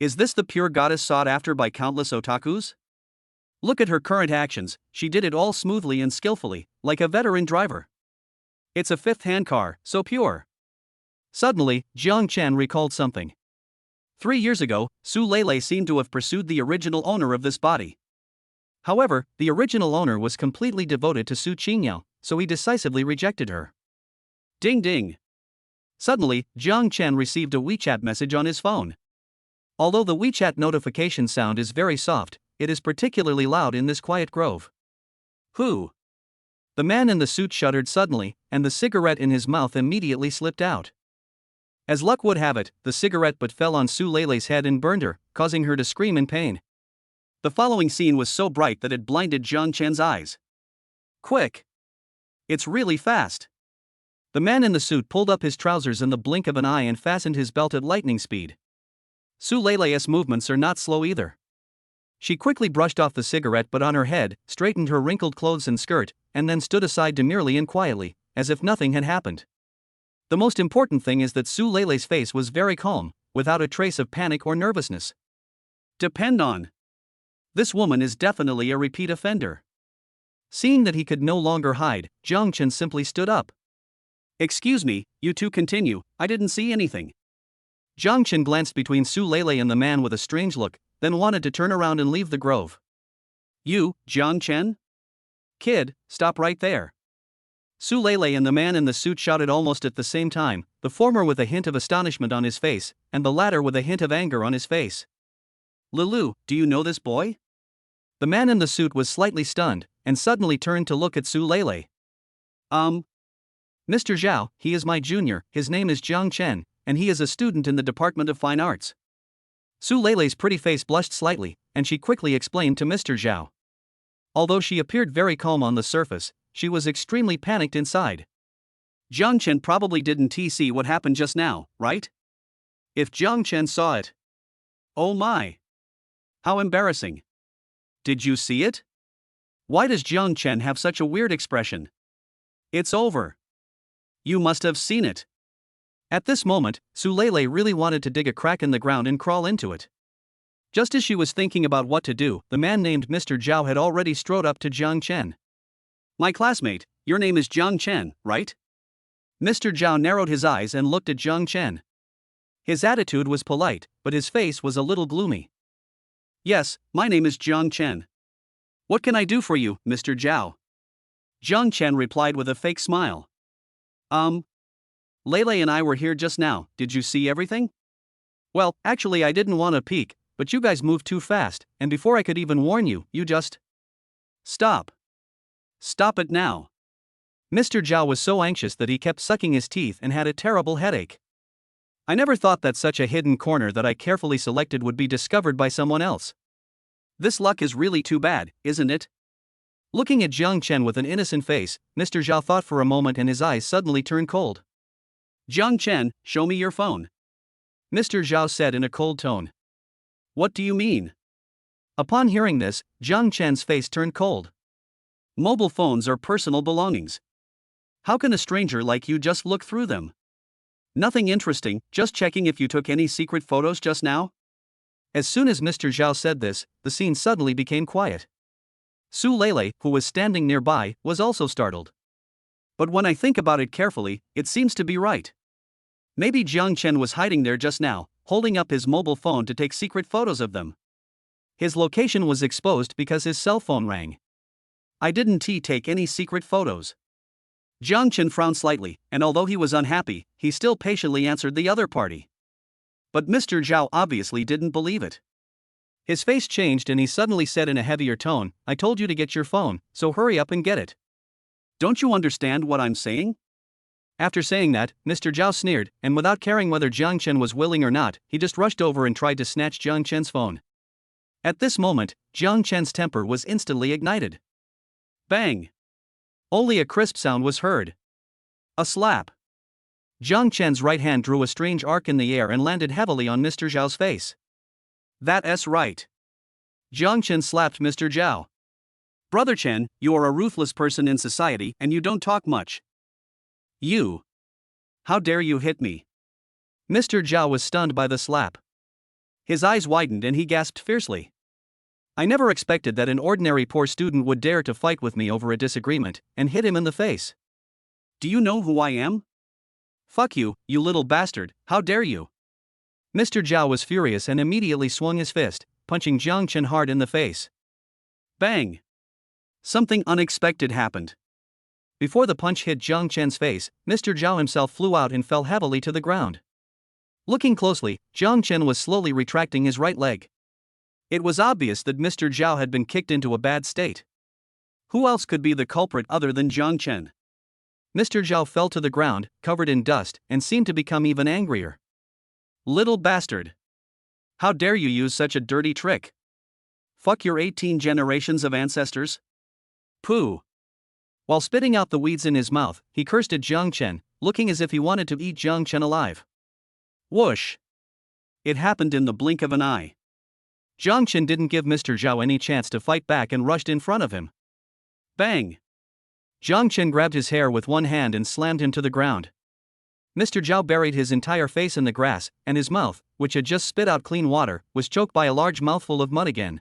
S1: Is this the pure goddess sought after by countless otakus? Look at her current actions, she did it all smoothly and skillfully, like a veteran driver. It's a fifth-hand car, so pure.
S2: Suddenly, Jiang Chen recalled something.
S1: 3 years ago, Su Lele seemed to have pursued the original owner of this body.
S2: However, the original owner was completely devoted to Su Qingyao, so he decisively rejected her.
S1: Ding ding.
S2: Suddenly, Jiang Chen received a WeChat message on his phone. Although the WeChat notification sound is very soft, it is particularly loud in this quiet grove.
S1: Who?
S2: The man in the suit shuddered suddenly, and the cigarette in his mouth immediately slipped out. As luck would have it, the cigarette butt fell on Su Lele's head and burned her, causing her to scream in pain.
S1: The following scene was so bright that it blinded Jiang Chen's eyes. Quick! It's really fast.
S2: The man in the suit pulled up his trousers in the blink of an eye and fastened his belt at lightning speed.
S1: Su Lele's movements are not slow either.
S2: She quickly brushed off the cigarette butt on her head, straightened her wrinkled clothes and skirt, and then stood aside demurely and quietly, as if nothing had happened. The most important thing is that Su Lele's face was very calm, without a trace of panic or nervousness.
S1: Depend on. This woman is definitely a repeat offender.
S2: Seeing that he could no longer hide, Jiang Chen simply stood up.
S1: Excuse me, you two continue, I didn't see anything.
S2: Jiang Chen glanced between Su Lele and the man with a strange look, then wanted to turn around and leave the grove.
S1: You, Jiang Chen? Kid, stop right there. Su Lele and the man in the suit shouted almost at the same time, the former with a hint of astonishment on his face, and the latter with a hint of anger on his face. Lulu, do you know this boy?
S2: The man in the suit was slightly stunned, and suddenly turned to look at Su Lele.
S1: Mr.
S2: Zhao, he is my junior, his name is Jiang Chen, and he is a student in the Department of Fine Arts.
S1: Su Lele's pretty face blushed slightly, and she quickly explained to Mr. Zhao.
S2: Although she appeared very calm on the surface, she was extremely panicked inside.
S1: Jiang Chen probably didn't see what happened just now, right? If Jiang Chen saw it. Oh my! How embarrassing. Did you see it? Why does Jiang Chen have such a weird expression? It's over. You must have seen it.
S2: At this moment, Su Lele really wanted to dig a crack in the ground and crawl into it. Just as she was thinking about what to do, the man named Mr. Zhao had already strode up to Jiang Chen.
S1: My classmate, your name is Jiang Chen, right?
S2: Mr. Zhao narrowed his eyes and looked at Jiang Chen. His attitude was polite, but his face was a little gloomy.
S1: Yes, my name is Jiang Chen. What can I do for you, Mr. Zhao? Jiang Chen replied with a fake smile. Lele and I were here just now, did you see everything?
S2: Well, actually I didn't want to peek, but you guys moved too fast, and before I could even warn you, you just...
S1: Stop. Stop it now.
S2: Mr. Zhao was so anxious that he kept sucking his teeth and had a terrible headache.
S1: I never thought that such a hidden corner that I carefully selected would be discovered by someone else. This luck is really too bad, isn't it?
S2: Looking at Jiang Chen with an innocent face, Mr. Zhao thought for a moment and his eyes suddenly turned cold.
S1: Jiang Chen, show me your phone.
S2: Mr. Zhao said in a cold tone.
S1: What do you mean?
S2: Upon hearing this, Jiang Chen's face turned cold.
S1: Mobile phones are personal belongings. How can a stranger like you just look through them? Nothing interesting, just checking if you took any secret photos just now?
S2: As soon as Mr. Zhao said this, the scene suddenly became quiet. Su Lele, who was standing nearby, was also startled.
S1: But when I think about it carefully, it seems to be right. Maybe Jiang Chen was hiding there just now, holding up his mobile phone to take secret photos of them.
S2: His location was exposed because his cell phone rang.
S1: I didn't take any secret photos. Jiang Chen frowned slightly, and although he was unhappy, he still patiently answered the other party. But Mr. Zhao obviously didn't believe it.
S2: His face changed and he suddenly said in a heavier tone, I told you to get your phone, so hurry up and get it.
S1: Don't you understand what I'm saying?
S2: After saying that, Mr. Zhao sneered, and without caring whether Jiang Chen was willing or not, he just rushed over and tried to snatch Jiang Chen's phone. At this moment, Jiang Chen's temper was instantly ignited.
S1: Bang!
S2: Only a crisp sound was heard.
S1: A slap.
S2: Jiang Chen's right hand drew a strange arc in the air and landed heavily on Mr. Zhao's face.
S1: That's right.
S2: Jiang Chen slapped Mr. Zhao.
S1: Brother Chen, you are a ruthless person in society and you don't talk much. You. How dare you hit me?
S2: Mr. Zhao was stunned by the slap.
S1: His eyes widened and he gasped fiercely.
S2: I never expected that an ordinary poor student would dare to fight with me over a disagreement, and hit him in the face.
S1: Do you know who I am?
S2: Fuck you, you little bastard, how dare you? Mr. Zhao was furious and immediately swung his fist, punching Jiang Chen hard in the face.
S1: Bang! Something unexpected happened.
S2: Before the punch hit Jiang Chen's face, Mr. Zhao himself flew out and fell heavily to the ground. Looking closely, Jiang Chen was slowly retracting his right leg. It was obvious that Mr. Zhao had been kicked into a bad state.
S1: Who else could be the culprit other than Jiang Chen?
S2: Mr. Zhao fell to the ground, covered in dust, and seemed to become even angrier.
S1: Little bastard! How dare you use such a dirty trick? Fuck your 18 generations of ancestors? Pooh!
S2: While spitting out the weeds in his mouth, he cursed at Jiang Chen, looking as if he wanted to eat Jiang Chen alive.
S1: Whoosh! It happened in the blink of an eye.
S2: Jiang Chen didn't give Mr. Zhao any chance to fight back and rushed in front of him.
S1: Bang!
S2: Jiang Chen grabbed his hair with one hand and slammed him to the ground. Mr. Zhao buried his entire face in the grass, and his mouth, which had just spit out clean water, was choked by a large mouthful of mud again.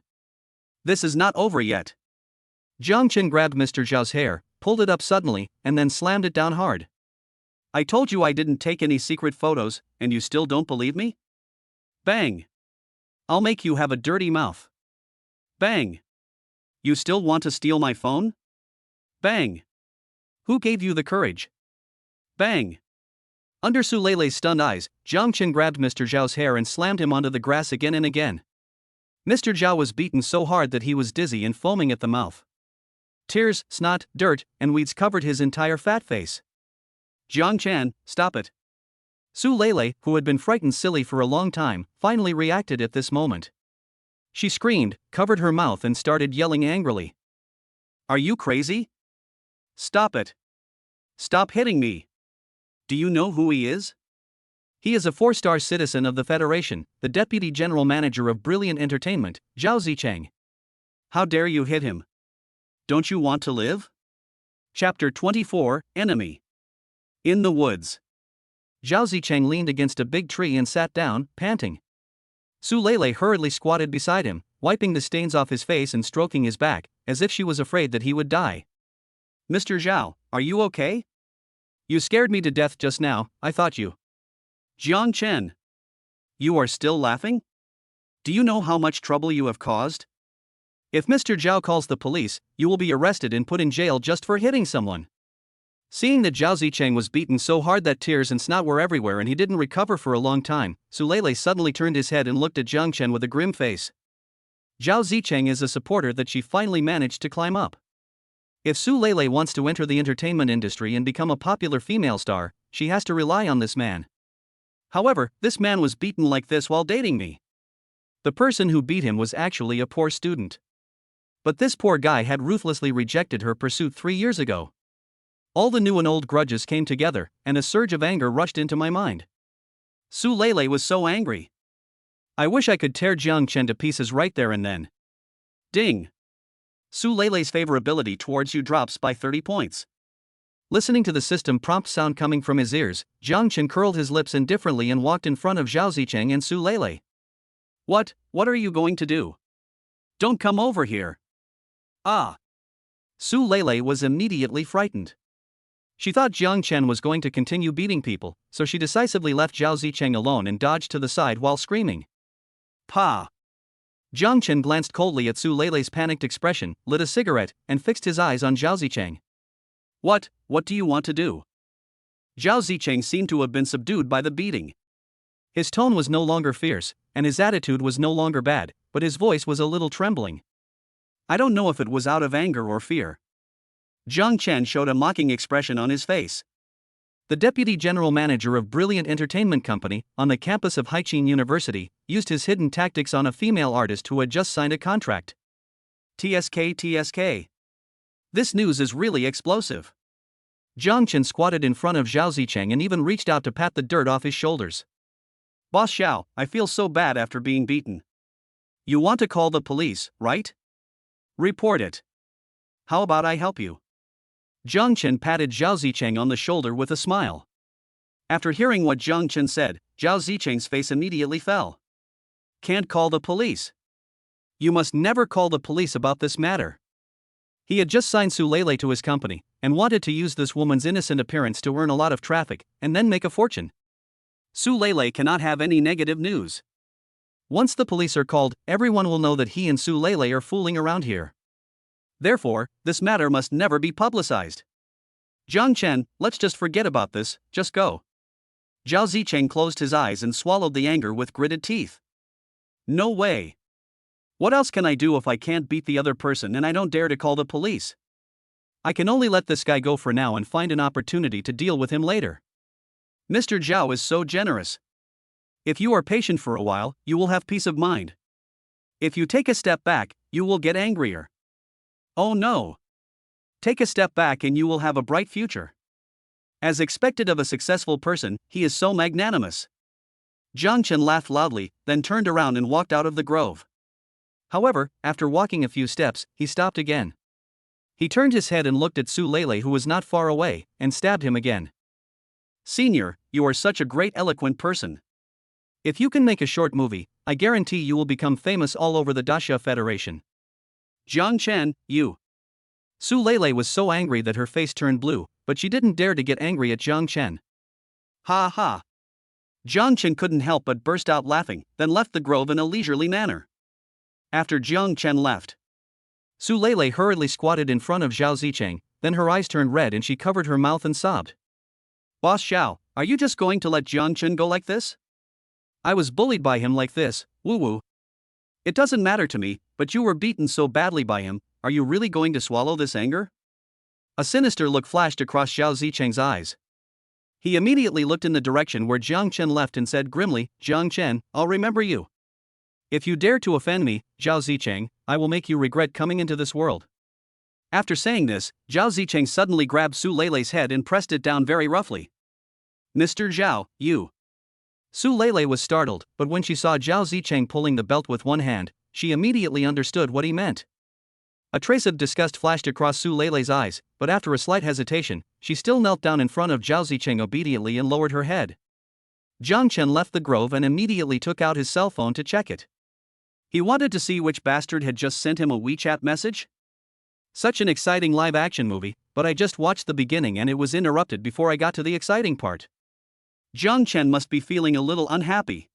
S1: This is not over yet.
S2: Jiang Chen grabbed Mr. Zhao's hair, pulled it up suddenly, and then slammed it down hard.
S1: I told you I didn't take any secret photos, and you still don't believe me? Bang! I'll make you have a dirty mouth. Bang! You still want to steal my phone? Bang!
S2: Who gave you the courage?
S1: Bang!
S2: Under Su Leilei's stunned eyes, Jiang Chen grabbed Mr. Zhao's hair and slammed him onto the grass again and again. Mr. Zhao was beaten so hard that he was dizzy and foaming at the mouth. Tears, snot, dirt, and weeds covered his entire fat face.
S1: Jiang Chen, stop it.
S2: Su Leilei, who had been frightened silly for a long time, finally reacted at this moment. She screamed, covered her mouth and started yelling angrily.
S1: Are you crazy? Stop it. Stop hitting me. Do you know who he is?
S2: He is a 4-star citizen of the Federation, the Deputy General Manager of Brilliant Entertainment, Zhao Zicheng.
S1: How dare you hit him? Don't you want to live? Chapter 24, Enemy. In the woods.
S2: Zhao Zicheng leaned against a big tree and sat down, panting. Su Leilei hurriedly squatted beside him, wiping the stains off his face and stroking his back, as if she was afraid that he would die.
S1: Mr. Zhao, are you okay?
S2: You scared me to death just now, I thought you.
S1: Jiang Chen. You are still laughing? Do you know how much trouble you have caused?
S2: If Mr. Zhao calls the police, you will be arrested and put in jail just for hitting someone. Seeing that Zhao Zicheng was beaten so hard that tears and snot were everywhere and he didn't recover for a long time, Su Leilei suddenly turned his head and looked at Jiang Chen with a grim face. Zhao Zicheng is a supporter that she finally managed to climb up. If Su Leilei wants to enter the entertainment industry and become a popular female star, she has to rely on this man. However, this man was beaten like this while dating me. The person who beat him was actually a poor student. But this poor guy had ruthlessly rejected her pursuit 3 years ago. All the new and old grudges came together, and a surge of anger rushed into my mind.
S1: Su Leilei was so angry.
S2: I wish I could tear Jiang Chen to pieces right there and then.
S1: Ding! Su Leilei's favorability towards you drops by 30 points.
S2: Listening to the system prompt sound coming from his ears, Jiang Chen curled his lips indifferently and walked in front of Zhao Zicheng and Su Leilei.
S1: What are you going to do? Don't come over here. Ah!
S2: Su Leilei was immediately frightened. She thought Jiang Chen was going to continue beating people, so she decisively left Zhao Zicheng alone and dodged to the side while screaming.
S1: Pa!
S2: Jiang Chen glanced coldly at Su Leilei's panicked expression, lit a cigarette, and fixed his eyes on Zhao Zicheng.
S1: What do you want to do? Zhao Zicheng seemed to have been subdued by the beating.
S2: His tone was no longer fierce, and his attitude was no longer bad, but his voice was a little trembling.
S1: I don't know if it was out of anger or fear. Jiang Chen showed a mocking expression on his face.
S2: The Deputy General Manager of Brilliant Entertainment Company, on the campus of Haiqin University, used his hidden tactics on a female artist who had just signed a contract.
S1: TSK. This news is really explosive.
S2: Jiang Chen squatted in front of Zhao Zicheng and even reached out to pat the dirt off his shoulders.
S1: Boss Xiao, I feel so bad after being beaten. You want to call the police, right? Report it. How about I help you? Jiang Chen patted Zhao Zicheng on the shoulder with a smile. After hearing what Jiang Chen said, Zhao Zicheng's face immediately fell. Can't call the police.
S2: You must never call the police about this matter. He had just signed Su Lele to his company, and wanted to use this woman's innocent appearance to earn a lot of traffic, and then make a fortune.
S1: Su Lele cannot have any negative news.
S2: Once the police are called, everyone will know that he and Su Lele are fooling around here.
S1: Therefore, this matter must never be publicized. Jiang Chen, let's just forget about this, just go. Zhao Zicheng closed his eyes and swallowed the anger with gritted teeth. No way. What else can I do if I can't beat the other person and I don't dare to call the police? I can only let this guy go for now and find an opportunity to deal with him later. Mr. Zhao is so generous. If you are patient for a while, you will have peace of mind. If you take a step back, you will get angrier. Oh no. Take a step back and you will have a bright future. As expected of a successful person, he is so magnanimous. Jiang Chen laughed loudly, then turned around and walked out of the grove. However, after walking a few steps, he stopped again. He turned his head and looked at Su Lele, who was not far away, and stabbed him again. Senior, you are such a great eloquent person.
S2: If you can make a short movie, I guarantee you will become famous all over the Daxia Federation.
S1: Jiang Chen, you.
S2: Su Lele was so angry that her face turned blue, but she didn't dare to get angry at Jiang Chen.
S1: Ha ha. Jiang Chen couldn't help but burst out laughing, then left the grove in a leisurely manner. After Jiang Chen left,
S2: Su Lele hurriedly squatted in front of Zhao Zicheng, then her eyes turned red and she covered her mouth and sobbed.
S1: Boss Xiao, are you just going to let Jiang Chen go like this? I was bullied by him like this, woo-woo. It doesn't matter to me, but you were beaten so badly by him, are you really going to swallow this anger? A sinister look flashed across Zhao Zicheng's eyes. He immediately looked in the direction where Jiang Chen left and said grimly, Jiang Chen, I'll remember you. If you dare to offend me, Zhao Zicheng, I will make you regret coming into this world. After saying this, Zhao Zicheng suddenly grabbed Su Lele's head and pressed it down very roughly. Mr. Zhao, you. Su Lele was startled, but when she saw Zhao Zicheng pulling the belt with one hand, she immediately understood what he meant. A trace of disgust flashed across Su Lele's eyes, but after a slight hesitation, she still knelt down in front of Zhao Zicheng obediently and lowered her head. Jiang Chen left the grove and immediately took out his cell phone to check it. He wanted to see which bastard had just sent him a WeChat message. Such an exciting live-action movie, but I just watched the beginning and it was interrupted before I got to the exciting part. Jiang Chen must be feeling a little unhappy.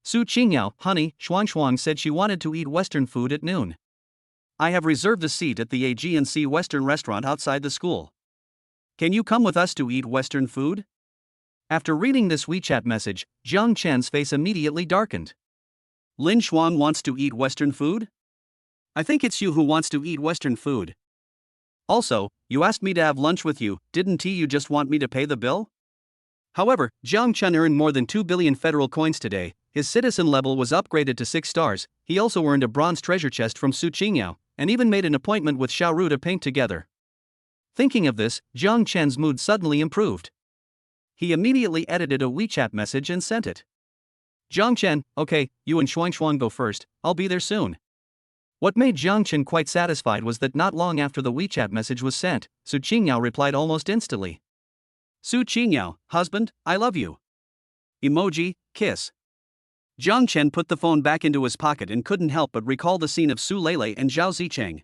S1: Su Qingyao, honey, Shuang said she wanted to eat Western food at noon. I have reserved a seat at the AG&C Western restaurant outside the school. Can you come with us to eat Western food? After reading this WeChat message, Jiang Chen's face immediately darkened. Lin Shuang wants to eat Western food? I think it's you who wants to eat Western food. Also, you asked me to have lunch with you, didn't you just want me to pay the bill? However, Jiang Chen earned more than 2 billion federal coins today, his citizen level was upgraded to 6 stars, he also earned a bronze treasure chest from Su Qingyao, and even made an appointment with Xiao Ru to paint together. Thinking of this, Jiang Chen's mood suddenly improved. He immediately edited a WeChat message and sent it. Jiang Chen, okay, you and Shuang go first, I'll be there soon. What made Jiang Chen quite satisfied was that not long after the WeChat message was sent, Su Qingyao replied almost instantly. Su Qingyao, husband, I love you. Emoji, kiss. Jiang Chen put the phone back into his pocket and couldn't help but recall the scene of Su Lele and Zhao Zicheng.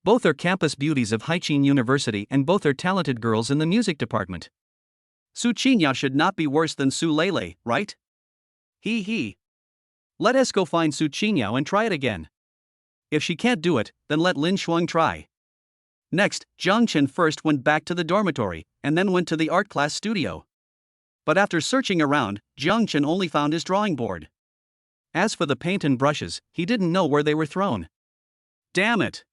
S1: Both are campus beauties of Haiqin University and both are talented girls in the music department. Su Qingyao should not be worse than Su Lele, right? He. Let us go find Su Qingyao and try it again. If she can't do it, then let Lin Shuang try. Next, Jiang Chen first went back to the dormitory, and then went to the art class studio. But after searching around, Jiang Chen only found his drawing board. As for the paint and brushes, he didn't know where they were thrown. Damn it!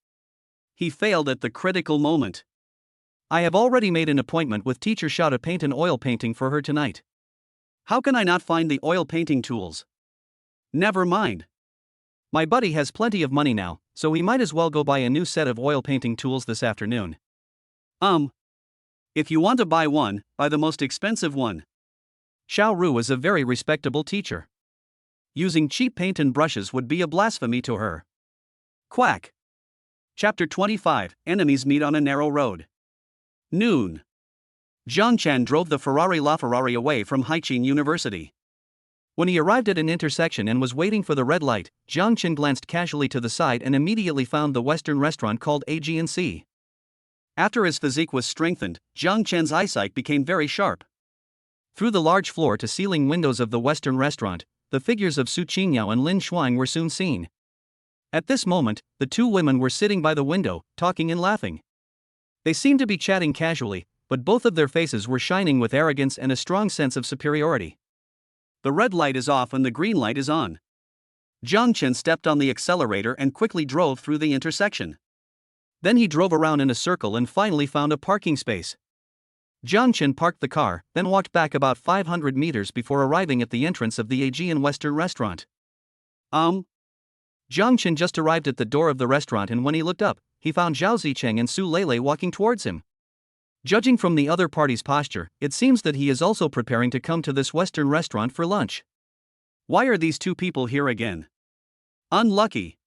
S1: He failed at the critical moment. I have already made an appointment with teacher Xiao to paint an oil painting for her tonight. How can I not find the oil painting tools? Never mind. My buddy has plenty of money now, so he might as well go buy a new set of oil painting tools this afternoon. If you want to buy one, buy the most expensive one. Xiao Ru is a very respectable teacher. Using cheap paint and brushes would be a blasphemy to her. Quack. Chapter 25, Enemies Meet on a Narrow Road. Noon. Jiang Chen drove the Ferrari LaFerrari away from Haiqin University.
S2: When he arrived at an intersection and was waiting for the red light, Jiang Chen glanced casually to the side and immediately found the Western restaurant called AG&C.
S1: After his physique was strengthened, Jiang Chen's eyesight became very sharp.
S2: Through the large floor-to-ceiling windows of the Western restaurant, the figures of Su Qingyao and Lin Shuang were soon seen. At this moment, the two women were sitting by the window, talking and laughing. They seemed to be chatting casually, but both of their faces were shining with arrogance and a strong sense of superiority.
S1: The red light is off and the green light is on. Jiang Chen stepped on the accelerator and quickly drove through the intersection.
S2: Then he drove around in a circle and finally found a parking space. Jiang Chen parked the car, then walked back about 500 meters before arriving at the entrance of the Aegean Western restaurant. Jiang Chen just arrived at the door of the restaurant, and when he looked up, he found Zhao Zicheng and Su Lele walking towards him. Judging from the other party's posture, it seems that he is also preparing to come to this Western restaurant for lunch.
S1: Why are these two people here again? Unlucky.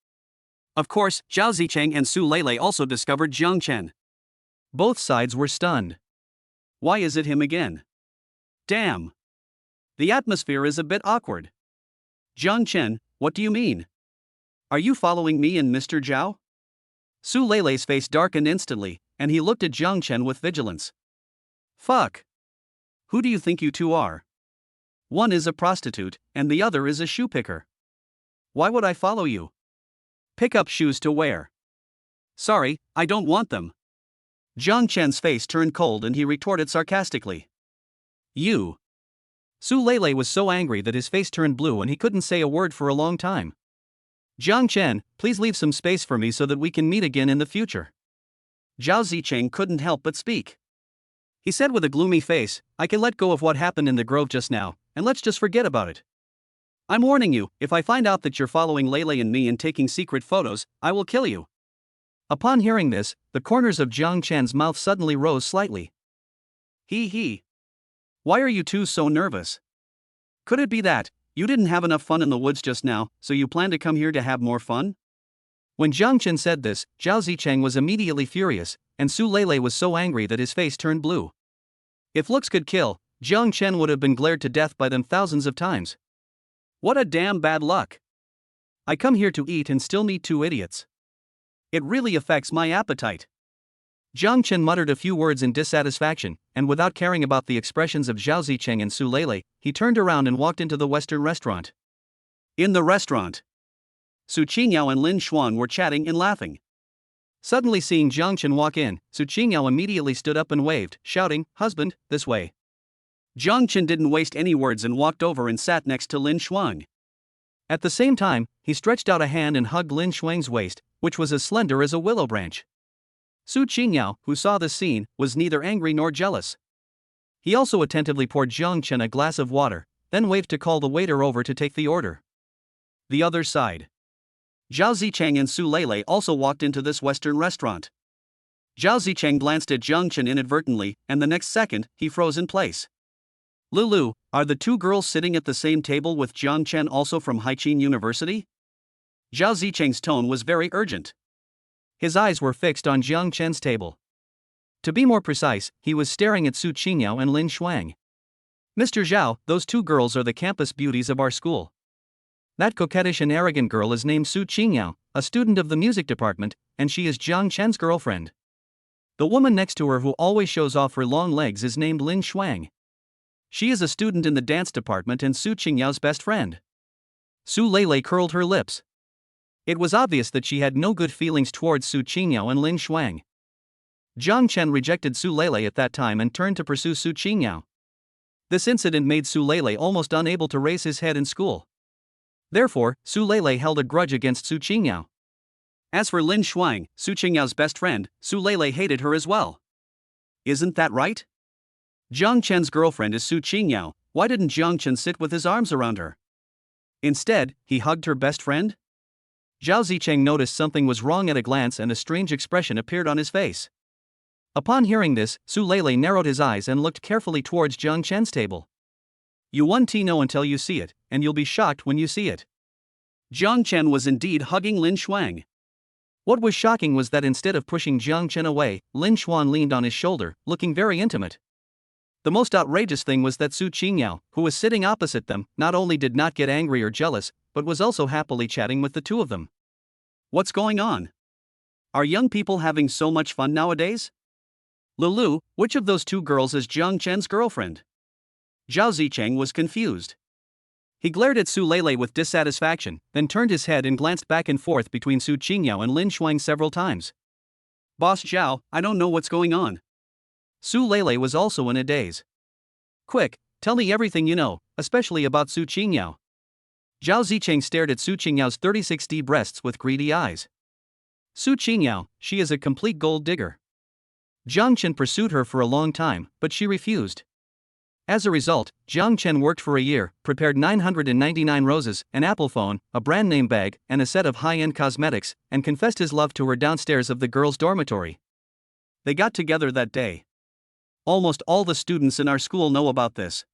S1: Of course, Zhao Zicheng and Su Lele also discovered Jiang Chen.
S2: Both sides were stunned.
S1: Why is it him again? Damn. The atmosphere is a bit awkward. Jiang Chen, what do you mean? Are you following me and Mr. Zhao? Su Lele's face darkened instantly, and he looked at Jiang Chen with vigilance. Fuck. Who do you think you two are? One is a prostitute, and the other is a shoe picker. Why would I follow you? Pick up shoes to wear. Sorry, I don't want them. Jiang Chen's face turned cold and he retorted sarcastically. You.
S2: Su Lele was so angry that his face turned blue and he couldn't say a word for a long time. Jiang Chen, please leave some space for me so that we can meet again in the future.
S1: Zhao Zicheng couldn't help but speak. He said with a gloomy face, I can let go of what happened in the grove just now, and let's just forget about it. I'm warning you, if I find out that you're following Lele and me and taking secret photos, I will kill you.
S2: Upon hearing this, the corners of Jiang Chen's mouth suddenly rose slightly.
S1: He. Why are you two so nervous? Could it be that you didn't have enough fun in the woods just now, so you plan to come here to have more fun?
S2: When Jiang Chen said this, Zhao Zicheng was immediately furious, and Su Lele was so angry that his face turned blue. If looks could kill, Jiang Chen would have been glared to death by them thousands of times.
S1: What a damn bad luck. I come here to eat and still meet two idiots. It really affects my appetite.
S2: Jiang Chen muttered a few words in dissatisfaction, and without caring about the expressions of Zhao Zicheng and Su Lele, he turned around and walked into the Western restaurant.
S1: In the restaurant, Su Qingyao and Lin Shuang were chatting and laughing.
S2: Suddenly seeing Jiang Chen walk in, Su Qingyao immediately stood up and waved, shouting, "Husband, this way."
S1: Jiang Chen didn't waste any words and walked over and sat next to Lin Shuang.
S2: At the same time, he stretched out a hand and hugged Lin Shuang's waist, which was as slender as a willow branch. Su Qingyao, who saw this scene, was neither angry nor jealous. He also attentively poured Jiang Chen a glass of water, then waved to call the waiter over to take the order.
S1: The other side. Zhao Zicheng and Su Lele also walked into this Western restaurant. Zhao Zicheng glanced at Jiang Chen inadvertently, and the next second, he froze in place. Lulu, are the two girls sitting at the same table with Jiang Chen also from Haiqin University? Zhao Zicheng's tone was very urgent.
S2: His eyes were fixed on Jiang Chen's table. To be more precise, he was staring at Su Qingyao and Lin Shuang. Mr. Zhao, those two girls are the campus beauties of our school. That coquettish and arrogant girl is named Su Qingyao, a student of the music department, and she is Jiang Chen's girlfriend. The woman next to her who always shows off her long legs is named Lin Shuang. She is a student in the dance department and Su Qingyao's best friend. Su Lele curled her lips. It was obvious that she had no good feelings towards Su Qingyao and Lin Shuang. Jiang Chen rejected Su Lele at that time and turned to pursue Su Qingyao. This incident made Su Lele almost unable to raise his head in school. Therefore, Su Lele held a grudge against Su Qingyao.
S1: As for Lin Shuang, Su Qingyao's best friend, Su Lele hated her as well. Isn't that right? Jiang Chen's girlfriend is Su Qingyao, why didn't Jiang Chen sit with his arms around her? Instead, he hugged her best friend? Zhao Zicheng noticed something was wrong at a glance and a strange expression appeared on his face. Upon hearing this, Su Lele narrowed his eyes and looked carefully towards Jiang Chen's table. You won't know until you see it, and you'll be shocked when you see it. Jiang Chen was indeed hugging Lin Shuang.
S2: What was shocking was that instead of pushing Jiang Chen away, Lin Shuang leaned on his shoulder, looking very intimate. The most outrageous thing was that Su Qingyao, who was sitting opposite them, not only did not get angry or jealous, but was also happily chatting with the two of them.
S1: What's going on? Are young people having so much fun nowadays? Lulu, which of those two girls is Jiang Chen's girlfriend? Zhao Zicheng was confused.
S2: He glared at Su Lele with dissatisfaction, then turned his head and glanced back and forth between Su Qingyao and Lin Shuang several times.
S1: Boss Zhao, I don't know what's going on.
S2: Su Lele was also in a daze. Quick, tell me everything you know, especially about Su Qingyao. Zhao Zicheng stared at Su Qingyao's 36D breasts with greedy eyes. Su Qingyao, she is a complete gold digger. Jiang Chen pursued her for a long time, but she refused. As a result, Jiang Chen worked for a year, prepared 999 roses, an Apple phone, a brand name bag, and a set of high-end cosmetics, and confessed his love to her downstairs of the girls' dormitory.
S1: They got together that day. Almost all the students in our school know about this.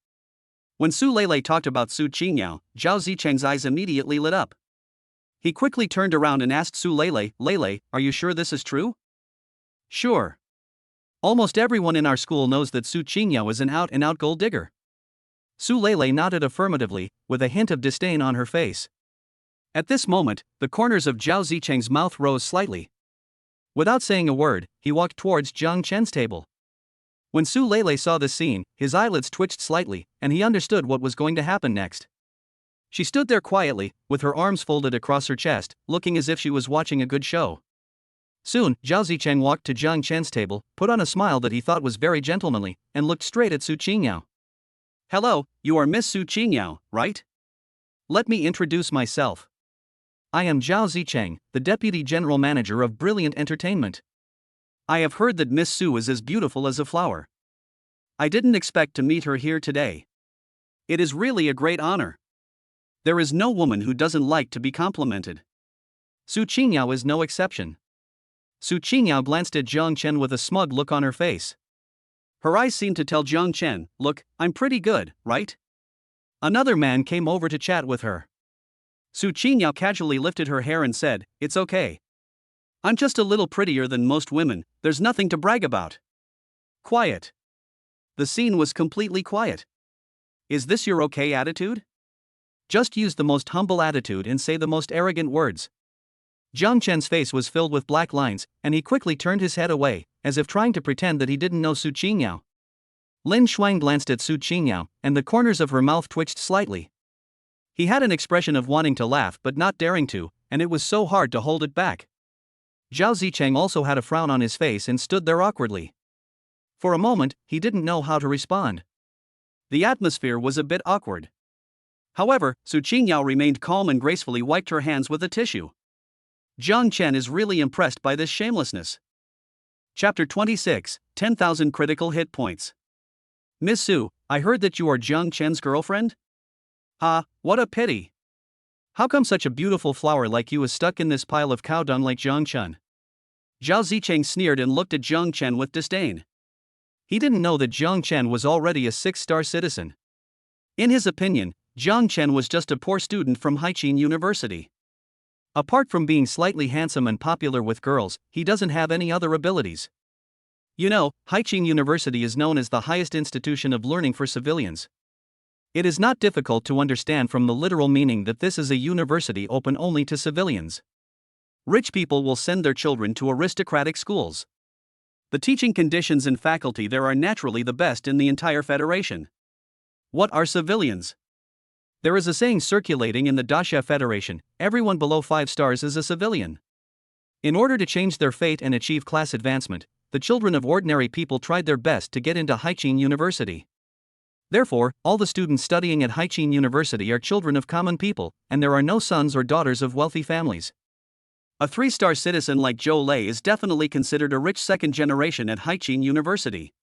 S1: When Su Lele talked about Su Qingyao, Zhao Zicheng's eyes immediately lit up. He quickly turned around and asked Su Lele, "Lele, are you sure this is true?"
S2: "Sure. Almost everyone in our school knows that Su Qingyao is an out-and-out gold digger." Su Lele nodded affirmatively, with a hint of disdain on her face. At this moment, the corners of Zhao Zicheng's mouth rose slightly. Without saying a word, he walked towards Jiang Chen's table. When Su Lele saw the scene, his eyelids twitched slightly, and he understood what was going to happen next. She stood there quietly, with her arms folded across her chest, looking as if she was watching a good show. Soon, Zhao Zicheng walked to Jiang Chen's table, put on a smile that he thought was very gentlemanly, and looked straight at Su Qingyao.
S1: "Hello, you are Miss Su Qingyao, right?"
S2: "Let me introduce myself. I am Zhao Zicheng, the Deputy General Manager of Brilliant Entertainment.
S1: I have heard that Miss Su is as beautiful as a flower. I didn't expect to meet her here today. It is really a great honor. There is no woman who doesn't like to be complimented."
S2: Su Qingyao is no exception. Su Qingyao glanced at Jiang Chen with a smug look on her face.
S1: Her eyes seemed to tell Jiang Chen, "Look, I'm pretty good, right?"
S2: Another man came over to chat with her.
S1: Su Qingyao casually lifted her hair and said, "It's okay. I'm just a little prettier than most women, there's nothing to brag about." Quiet. The scene was completely quiet. Is this your okay attitude?
S2: Just use the most humble attitude and say the most arrogant words. Jiang Chen's face was filled with black lines, and he quickly turned his head away, as if trying to pretend that he didn't know Su Qingyao. Lin Shuang glanced at Su Qingyao, and the corners of her mouth twitched slightly. He had an expression of wanting to laugh but not daring to, and it was so hard to hold it back. Zhao Zicheng also had a frown on his face and stood there awkwardly. For a moment, he didn't know how to respond.
S1: The atmosphere was a bit awkward. However, Su Qingyao remained calm and gracefully wiped her hands with a tissue. Jiang Chen is really impressed by this shamelessness. Chapter 26, 10,000 Critical Hit Points. Miss Su, I heard that you are Jiang Chen's girlfriend?
S2: Ah, what a pity. How come such a beautiful flower like you is stuck in this pile of cow dung like Jiang Chen?
S1: Zhao Zicheng sneered and looked at Jiang Chen with disdain.
S2: He didn't know that Jiang Chen was already a 6-star citizen. In his opinion, Jiang Chen was just a poor student from Haiqin University. Apart from being slightly handsome and popular with girls, he doesn't have any other abilities. You know, Haiqin University is known as the highest institution of learning for civilians. It is not difficult to understand from the literal meaning that this is a university open only to civilians.
S1: Rich people will send their children to aristocratic schools. The teaching conditions and faculty there are naturally the best in the entire federation. What are civilians?
S2: There is a saying circulating in the Daxia Federation, everyone below 5 stars is a civilian. In order to change their fate and achieve class advancement, the children of ordinary people tried their best to get into Haiqin University. Therefore, all the students studying at Haiqin University are children of common people, and there are no sons or daughters of wealthy families.
S1: A 3-star citizen like Zhou Lei is definitely considered a rich second generation at Haiqin University.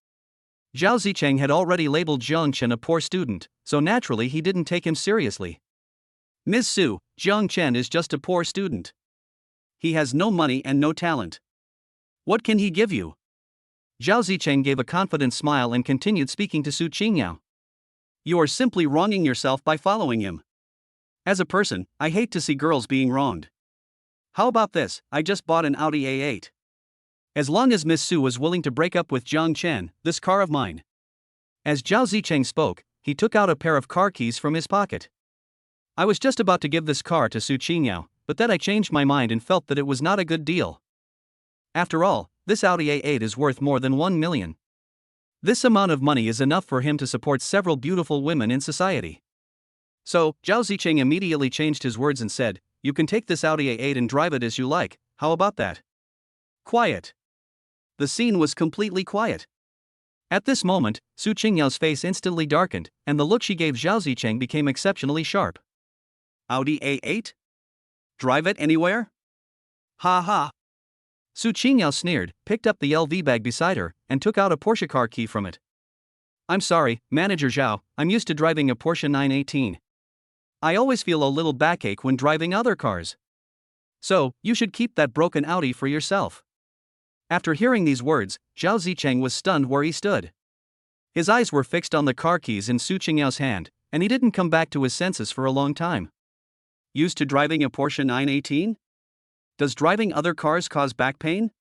S2: Zhao Zicheng had already labeled Jiang Chen a poor student, so naturally he didn't take him seriously.
S1: Miss Su, Jiang Chen is just a poor student. He has no money and no talent. What can he give you?
S2: Zhao Zicheng gave a confident smile and continued speaking to Su Qingyao.
S1: You are simply wronging yourself by following him. As a person, I hate to see girls being wronged. How about this? I just bought an Audi A8. As long as Miss Su is willing to break up with Jiang Chen, this car of mine.
S2: As Zhao Zicheng spoke, he took out a pair of car keys from his pocket. I was just about to give this car to Su Qingyao, but then I changed my mind and felt that it was not a good deal. After all, this Audi A8 is worth more than 1 million. This amount of money is enough for him to support several beautiful women in society. So, Zhao Zicheng immediately changed his words and said, "You can take this Audi A8 and drive it as you like, how about that?" Quiet. The scene was completely quiet. At this moment, Su Qingyao's face instantly darkened, and the look she gave Zhao Zicheng became exceptionally sharp.
S1: Audi A8? Drive it anywhere? Ha ha.
S2: Su Qingyao sneered, picked up the LV bag beside her, and took out a Porsche car key from it. "I'm sorry, Manager Zhao, I'm used to driving a Porsche 918. I always feel a little backache when driving other cars. So, you should keep that broken Audi for yourself." After hearing these words, Zhao Zicheng was stunned where he stood. His eyes were fixed on the car keys in Su Qingyao's hand, and he didn't come back to his senses for a long time.
S1: Used to driving a Porsche 918? Does driving other cars cause back pain?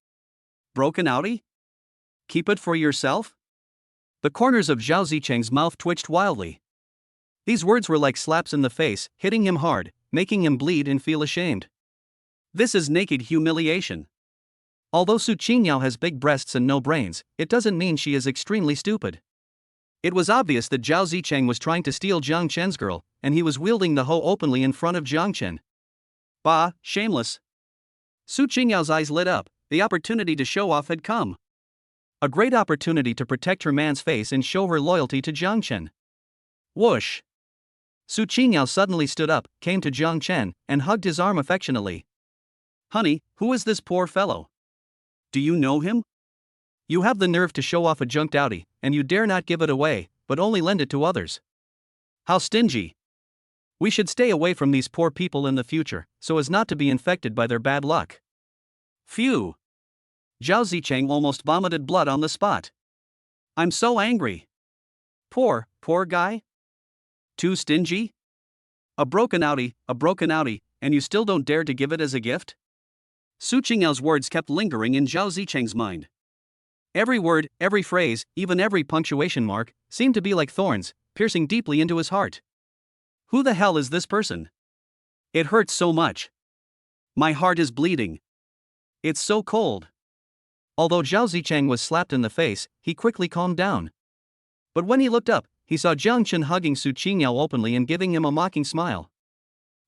S1: Broken Audi? Keep it for yourself?
S2: The corners of Zhao Zicheng's mouth twitched wildly. These words were like slaps in the face, hitting him hard, making him bleed and feel ashamed.
S1: This is naked humiliation.
S2: Although Su Qingyao has big breasts and no brains, it doesn't mean she is extremely stupid. It was obvious that Zhao Zicheng was trying to steal Jiang Chen's girl, and he was wielding the hoe openly in front of Jiang Chen.
S1: Bah, shameless. Su Qingyao's eyes lit up, the opportunity to show off had come.
S2: A great opportunity to protect her man's face and show her loyalty to Jiang Chen.
S1: Whoosh.
S2: Su Qingyao suddenly stood up, came to Jiang Chen, and hugged his arm affectionately.
S1: "Honey, who is this poor fellow? Do you know him?
S2: You have the nerve to show off a junked Audi, and you dare not give it away, but only lend it to others.
S1: How stingy.
S2: We should stay away from these poor people in the future, so as not to be infected by their bad luck."
S1: Phew. Zhao Zicheng almost vomited blood on the spot. I'm so angry. Poor guy? Too stingy? A broken Audi, and you still don't dare to give it as a gift? Su Qingyao's words kept lingering in Zhao Zicheng's mind.
S2: Every word, every phrase, even every punctuation mark, seemed to be like thorns, piercing deeply into his heart.
S1: Who the hell is this person? It hurts so much. My heart is bleeding. It's so cold.
S2: Although Zhao Zicheng was slapped in the face, he quickly calmed down. But when he looked up, he saw Jiang Chen hugging Su Qingyao openly and giving him a mocking smile.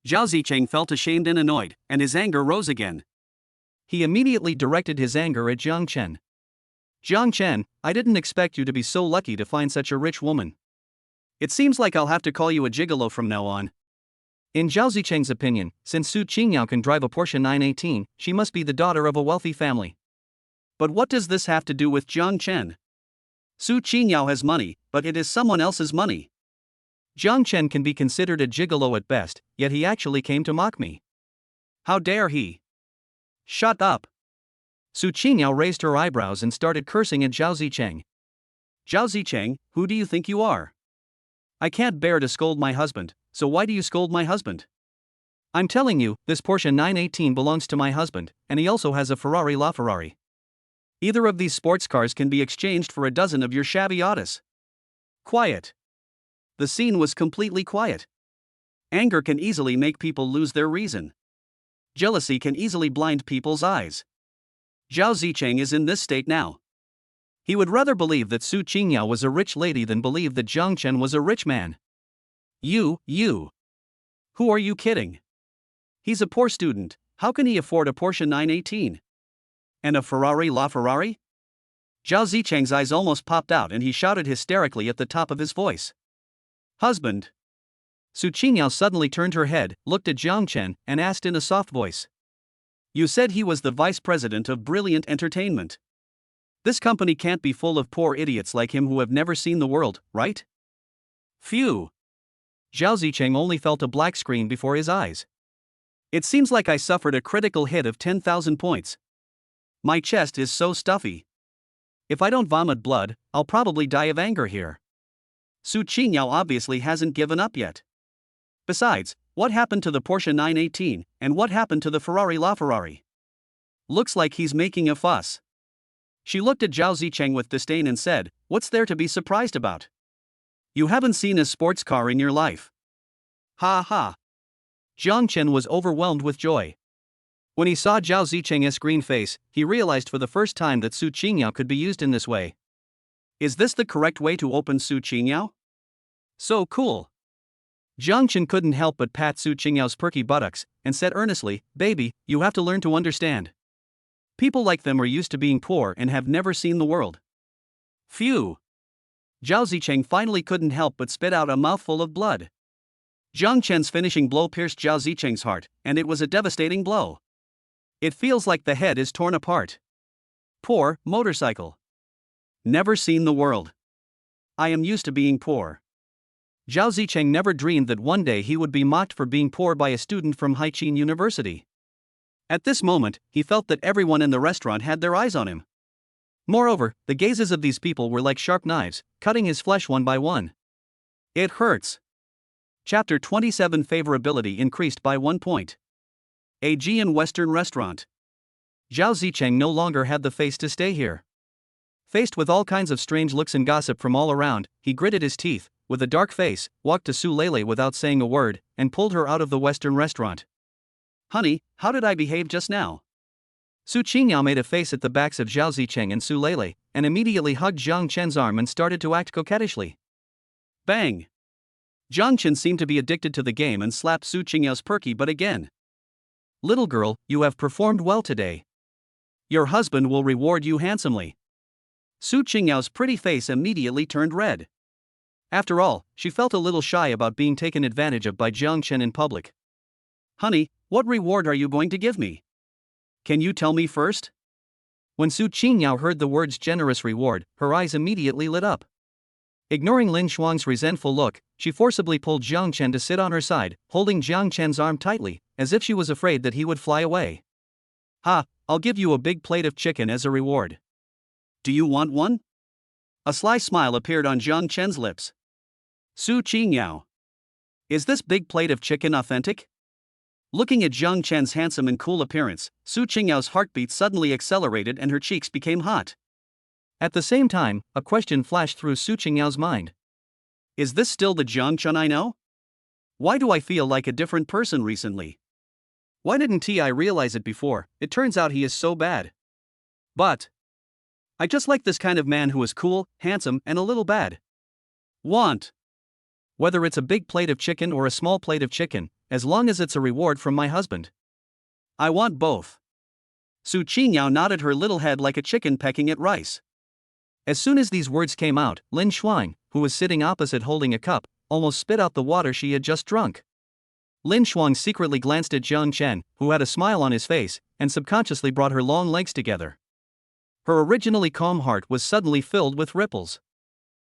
S1: Zhao Zicheng felt ashamed and annoyed, and his anger rose again.
S2: He immediately directed his anger at Jiang Chen. "Jiang Chen, I didn't expect you to be so lucky to find such a rich woman.
S1: It seems like I'll have to call you a gigolo from now on."
S2: In Zhao Zicheng's opinion, since Su Qingyao can drive a Porsche 918, she must be the daughter of a wealthy family.
S1: But what does this have to do with Jiang Chen? Su Qingyao has money, but it is someone else's money.
S2: Jiang Chen can be considered a gigolo at best, yet he actually came to mock me.
S1: How dare he? Shut up.
S2: Su Qingyao raised her eyebrows and started cursing at Zhao Zicheng.
S1: Zhao Zicheng, who do you think you are? I can't bear to scold my husband, so why do you scold my husband?
S2: I'm telling you, this Porsche 918 belongs to my husband, and he also has a Ferrari LaFerrari.
S1: Either of these sports cars can be exchanged for a dozen of your shabby Audis. Quiet. The scene was completely quiet. Anger can easily make people lose their reason. Jealousy can easily blind people's eyes. Zhao Zicheng is in this state now.
S2: He would rather believe that Su Qingyao was a rich lady than believe that Jiang Chen was a rich man.
S1: You. Who are you kidding? He's a poor student, how can he afford a Porsche 918? And a Ferrari LaFerrari? Zhao Zicheng's eyes almost popped out and he shouted hysterically at the top of his voice. Husband.
S2: Su Qingyao suddenly turned her head, looked at Jiang Chen, and asked in a soft voice.
S1: You said he was the vice president of Brilliant Entertainment. This company can't be full of poor idiots like him who have never seen the world, right? Phew.
S2: Zhao Zicheng only felt a black screen before his eyes.
S1: It seems like I suffered a critical hit of 10,000 points. My chest is so stuffy. If I don't vomit blood, I'll probably die of anger here. Su Qingyao obviously hasn't given up yet. Besides, what happened to the Porsche 918, and what happened to the Ferrari LaFerrari? Looks like he's making a fuss. She looked at Zhao Zicheng with disdain and said, "What's there to be surprised about? You haven't seen a sports car in your life. Ha ha.
S2: Jiang Chen was overwhelmed with joy. When he saw Zhao Zicheng's green face, he realized for the first time that Su Qingyao could be used in this way.
S1: Is this the correct way to open Su Qingyao? So cool.
S2: Jiang Chen couldn't help but pat Su Qingyao's perky buttocks and said earnestly, "Baby, you have to learn to understand. People like them are used to being poor and have never seen the world."
S1: Phew. Zhao Zicheng finally couldn't help but spit out a mouthful of blood. Jiang Chen's finishing blow pierced Zhao Zicheng's heart, and it was a devastating blow. It feels like the head is torn apart. Poor motorcycle. Never seen the world. I am used to being poor.
S2: Zhao Zicheng never dreamed that one day he would be mocked for being poor by a student from Haiqin University.
S1: At this moment, he felt that everyone in the restaurant had their eyes on him.
S2: Moreover, the gazes of these people were like sharp knives, cutting his flesh one by one.
S1: It hurts. Chapter 27 Favorability increased by 1 point. Aegean Western Restaurant.
S2: Zhao Zicheng no longer had the face to stay here. Faced with all kinds of strange looks and gossip from all around, he gritted his teeth, with a dark face, walked to Su Lele without saying a word, and pulled her out of the Western restaurant.
S1: Honey, how did I behave just now?
S2: Su Qingyao made a face at the backs of Zhao Zicheng and Su Lele, and immediately hugged Jiang Chen's arm and started to act coquettishly.
S1: Bang! Jiang Chen seemed to be addicted to the game and slapped Su Qingyao's perky butt again.
S2: Little girl, you have performed well today.
S1: Your husband will reward you handsomely. Su Qingyao's pretty face immediately turned red. After all, she felt a little shy about being taken advantage of by Jiang Chen in public. Honey, what reward are you going to give me? Can you tell me first?
S2: When Su Qingyao heard the words generous reward, her eyes immediately lit up. Ignoring Lin Shuang's resentful look, she forcibly pulled Jiang Chen to sit on her side, holding Jiang Chen's arm tightly, as if she was afraid that he would fly away.
S1: Ha, I'll give you a big plate of chicken as a reward. Do you want one? A sly smile appeared on Jiang Chen's lips. Su Qingyao. Is this big plate of chicken authentic? Looking at Jiang Chen's handsome and cool appearance, Su Qingyao's heartbeat suddenly accelerated and her cheeks became hot.
S2: At the same time, a question flashed through Su Qingyao's mind.
S1: Is this still the Jiang Chen I know? Why do I feel like a different person recently? Why didn't I realize it before? It turns out he is so bad. But I just like this kind of man who is cool, handsome, and a little bad. Want.
S2: Whether it's a big plate of chicken or a small plate of chicken, as long as it's a reward from my husband.
S1: I want both. Su Qingyao nodded her little head like a chicken pecking at rice.
S2: As soon as these words came out, Lin Shuang, who was sitting opposite holding a cup, almost spit out the water she had just drunk. Lin Shuang secretly glanced at Jiang Chen, who had a smile on his face, and subconsciously brought her long legs together. Her originally calm heart was suddenly filled with ripples.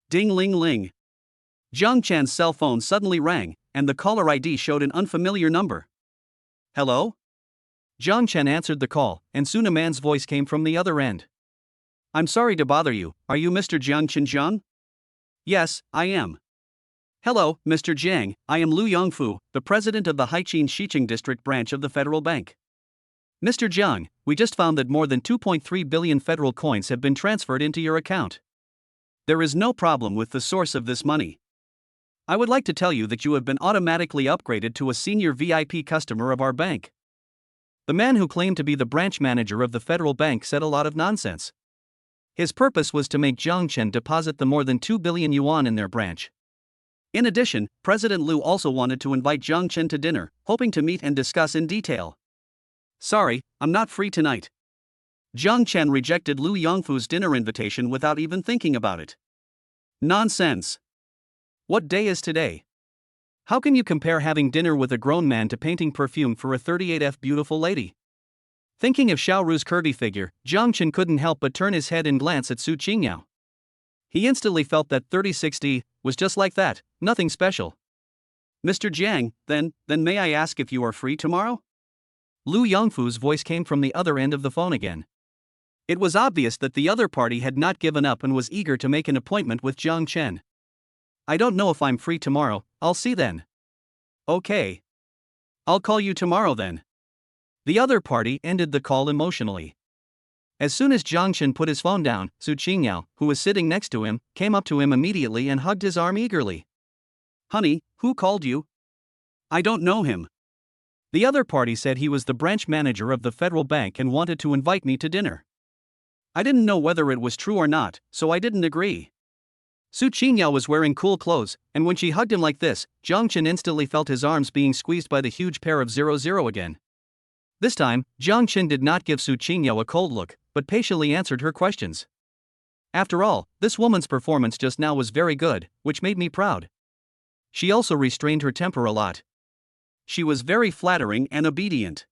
S1: Ding-ling-ling. Jiang Chen's cell phone suddenly rang, and the caller ID showed an unfamiliar number. Hello?
S2: Jiang Chen answered the call, and soon a man's voice came from the other end.
S1: I'm sorry to bother you, are you Mr. Jiang Qinjiang? Yes, I am. Hello, Mr. Jiang, I am Lu Yongfu, the president of the Haiqin Xiqing District branch of the Federal Bank. Mr. Jiang, we just found that more than 2.3 billion federal coins have been transferred into your account. There is no problem with the source of this money. I would like to tell you that you have been automatically upgraded to a senior VIP customer of our bank.
S2: The man who claimed to be the branch manager of the Federal Bank said a lot of nonsense. His purpose was to make Jiang Chen deposit the more than 2 billion yuan in their branch.
S1: In addition, President Liu also wanted to invite Jiang Chen to dinner, hoping to meet and discuss in detail. Sorry, I'm not free tonight. Jiang Chen rejected Lu Yongfu's dinner invitation without even thinking about it. Nonsense. What day is today? How can you compare having dinner with a grown man to painting perfume for a 38F beautiful lady? Thinking of Xiao Ru's curvy figure, Jiang Chen couldn't help but turn his head and glance at Su Qingyao. He instantly felt that 36D was just like that, nothing special. Mr. Jiang, then may I ask if you are free tomorrow?
S2: Lu Yongfu's voice came from the other end of the phone again.
S1: It was obvious that the other party had not given up and was eager to make an appointment with Jiang Chen. I don't know if I'm free tomorrow, I'll see then. Okay. I'll call you tomorrow then. The other party ended the call emotionally.
S2: As soon as Jiang Chen put his phone down, Su Qingyao, who was sitting next to him, came up to him immediately and hugged his arm eagerly.
S1: Honey, who called you? I don't know him.
S2: The other party said he was the branch manager of the federal bank and wanted to invite me to dinner.
S1: I didn't know whether it was true or not, so I didn't agree.
S2: Su Qingyao was wearing cool clothes, and when she hugged him like this, Jiang Chen instantly felt his arms being squeezed by the huge pair of 00 again. This time, Jiang Chen did not give Su Qingyao a cold look, but patiently answered her questions. After all, this woman's performance just now was very good, which made me proud. She also restrained her temper a lot.
S1: She was very flattering and obedient.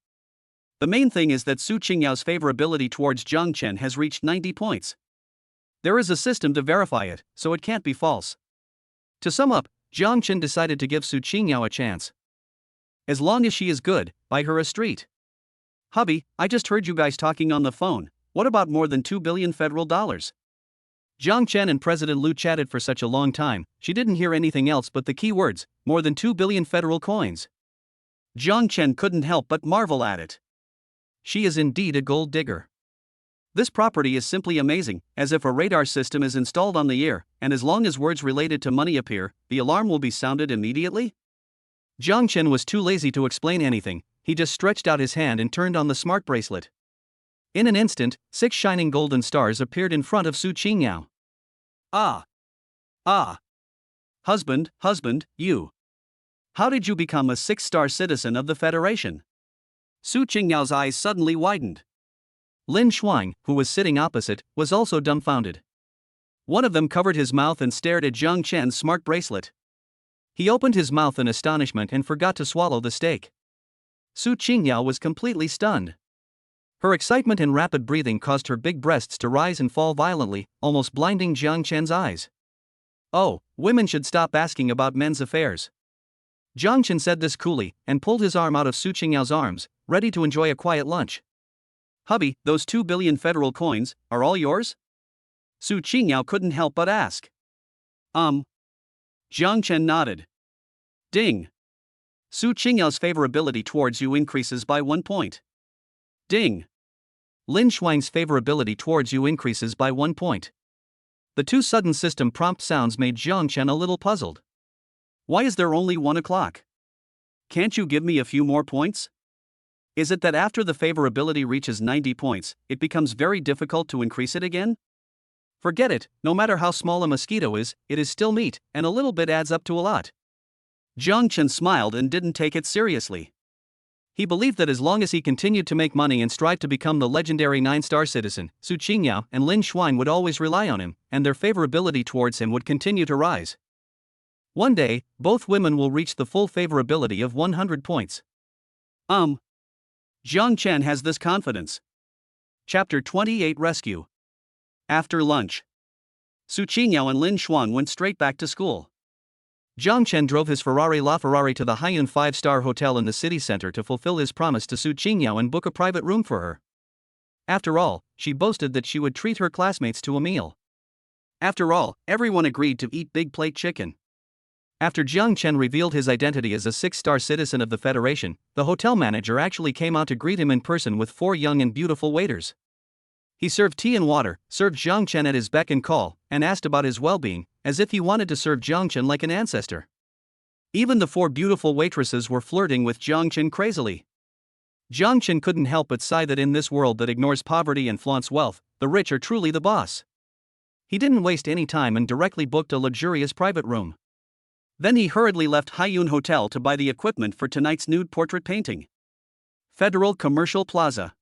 S1: The main thing is that Su Qingyao's favorability towards Jiang Chen has reached 90 points. There is a system to verify it, so it can't be false.
S2: To sum up, Jiang Chen decided to give Su Qingyao a chance.
S1: As long as she is good, buy her a street. Hubby, I just heard you guys talking on the phone. What about more than $2 billion federal dollars?
S2: Jiang Chen and President Liu chatted for such a long time, she didn't hear anything else but the key words, more than 2 billion federal coins.
S1: Jiang Chen couldn't help but marvel at it.
S2: She is indeed a gold digger.
S1: This property is simply amazing, as if a radar system is installed on the ear, and as long as words related to money appear, the alarm will be sounded immediately?
S2: Jiang Chen was too lazy to explain anything, he just stretched out his hand and turned on the smart bracelet. In an instant, 6 shining golden stars appeared in front of Su Qingyao.
S1: Ah! Husband, you. How did you become a 6-star citizen of the Federation? Su Qingyao's eyes suddenly widened.
S2: Lin Shuang, who was sitting opposite, was also dumbfounded.
S1: One of them covered his mouth and stared at Jiang Chen's smart bracelet.
S2: He opened his mouth in astonishment and forgot to swallow the steak. Su Qingyao was completely stunned. Her excitement and rapid breathing caused her big breasts to rise and fall violently, almost blinding Jiang Chen's eyes.
S1: Oh, women should stop asking about men's affairs.
S2: Jiang Chen said this coolly, and pulled his arm out of Su Qingyao's arms, ready to enjoy a quiet lunch.
S1: Hubby, those 2 billion federal coins, are all yours? Su Qingyao couldn't help but ask. Jiang Chen nodded. Ding. Su Qingyao's favorability towards you increases by 1 point. Ding.
S2: Lin Shuang's favorability towards you increases by 1 point. The 2 sudden system prompt sounds made Jiang Chen a little puzzled.
S1: Why is there only 1 o'clock? Can't you give me a few more points? Is it that after the favorability reaches 90 points, it becomes very difficult to increase it again?
S2: Forget it, no matter how small a mosquito is, it is still meat, and a little bit adds up to a lot.
S1: Jiang Chen smiled and didn't take it seriously.
S2: He believed that as long as he continued to make money and strive to become the legendary 9-star citizen, Su Qingyao and Lin Shuang would always rely on him, and their favorability towards him would continue to rise. One day, both women will reach the full favorability of 100 points.
S1: Jiang Chen has this confidence. Chapter 28 Rescue. After lunch, Su Qingyao and Lin Shuang went straight back to school.
S2: Jiang Chen drove his LaFerrari to the Haiyun 5-star hotel in the city center to fulfill his promise to Su Qingyao and book a private room for her. After all, she boasted that she would treat her classmates to a meal.
S1: After all, everyone agreed to eat big plate chicken.
S2: After Jiang Chen revealed his identity as a 6-star citizen of the Federation, the hotel manager actually came out to greet him in person with 4 young and beautiful waiters. He served tea and water, served Jiang Chen at his beck and call, and asked about his well-being, as if he wanted to serve Jiang Chen like an ancestor. Even the 4 beautiful waitresses were flirting with Jiang Chen crazily. Jiang Chen couldn't help but sigh that in this world that ignores poverty and flaunts wealth, the rich are truly the boss. He didn't waste any time and directly booked a luxurious private room.
S1: Then he hurriedly left Haiyun Hotel to buy the equipment for tonight's nude portrait painting. Federal Commercial Plaza.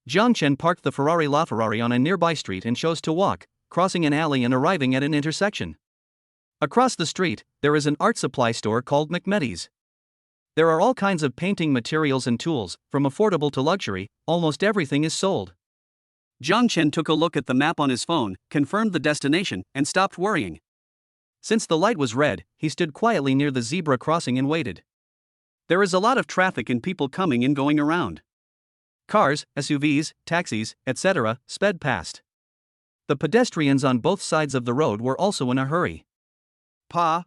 S2: Jiang Chen parked the LaFerrari on a nearby street and chose to walk, crossing an alley and arriving at an intersection. Across the street, there is an art supply store called McMety's. There are all kinds of painting materials and tools, from affordable to luxury, almost everything is sold.
S1: Jiang Chen took a look at the map on his phone, confirmed the destination, and stopped worrying.
S2: Since the light was red, he stood quietly near the zebra crossing and waited.
S1: There is a lot of traffic and people coming and going around.
S2: Cars, SUVs, taxis, etc., sped past. The pedestrians on both sides of the road were also in a hurry.
S1: Pa.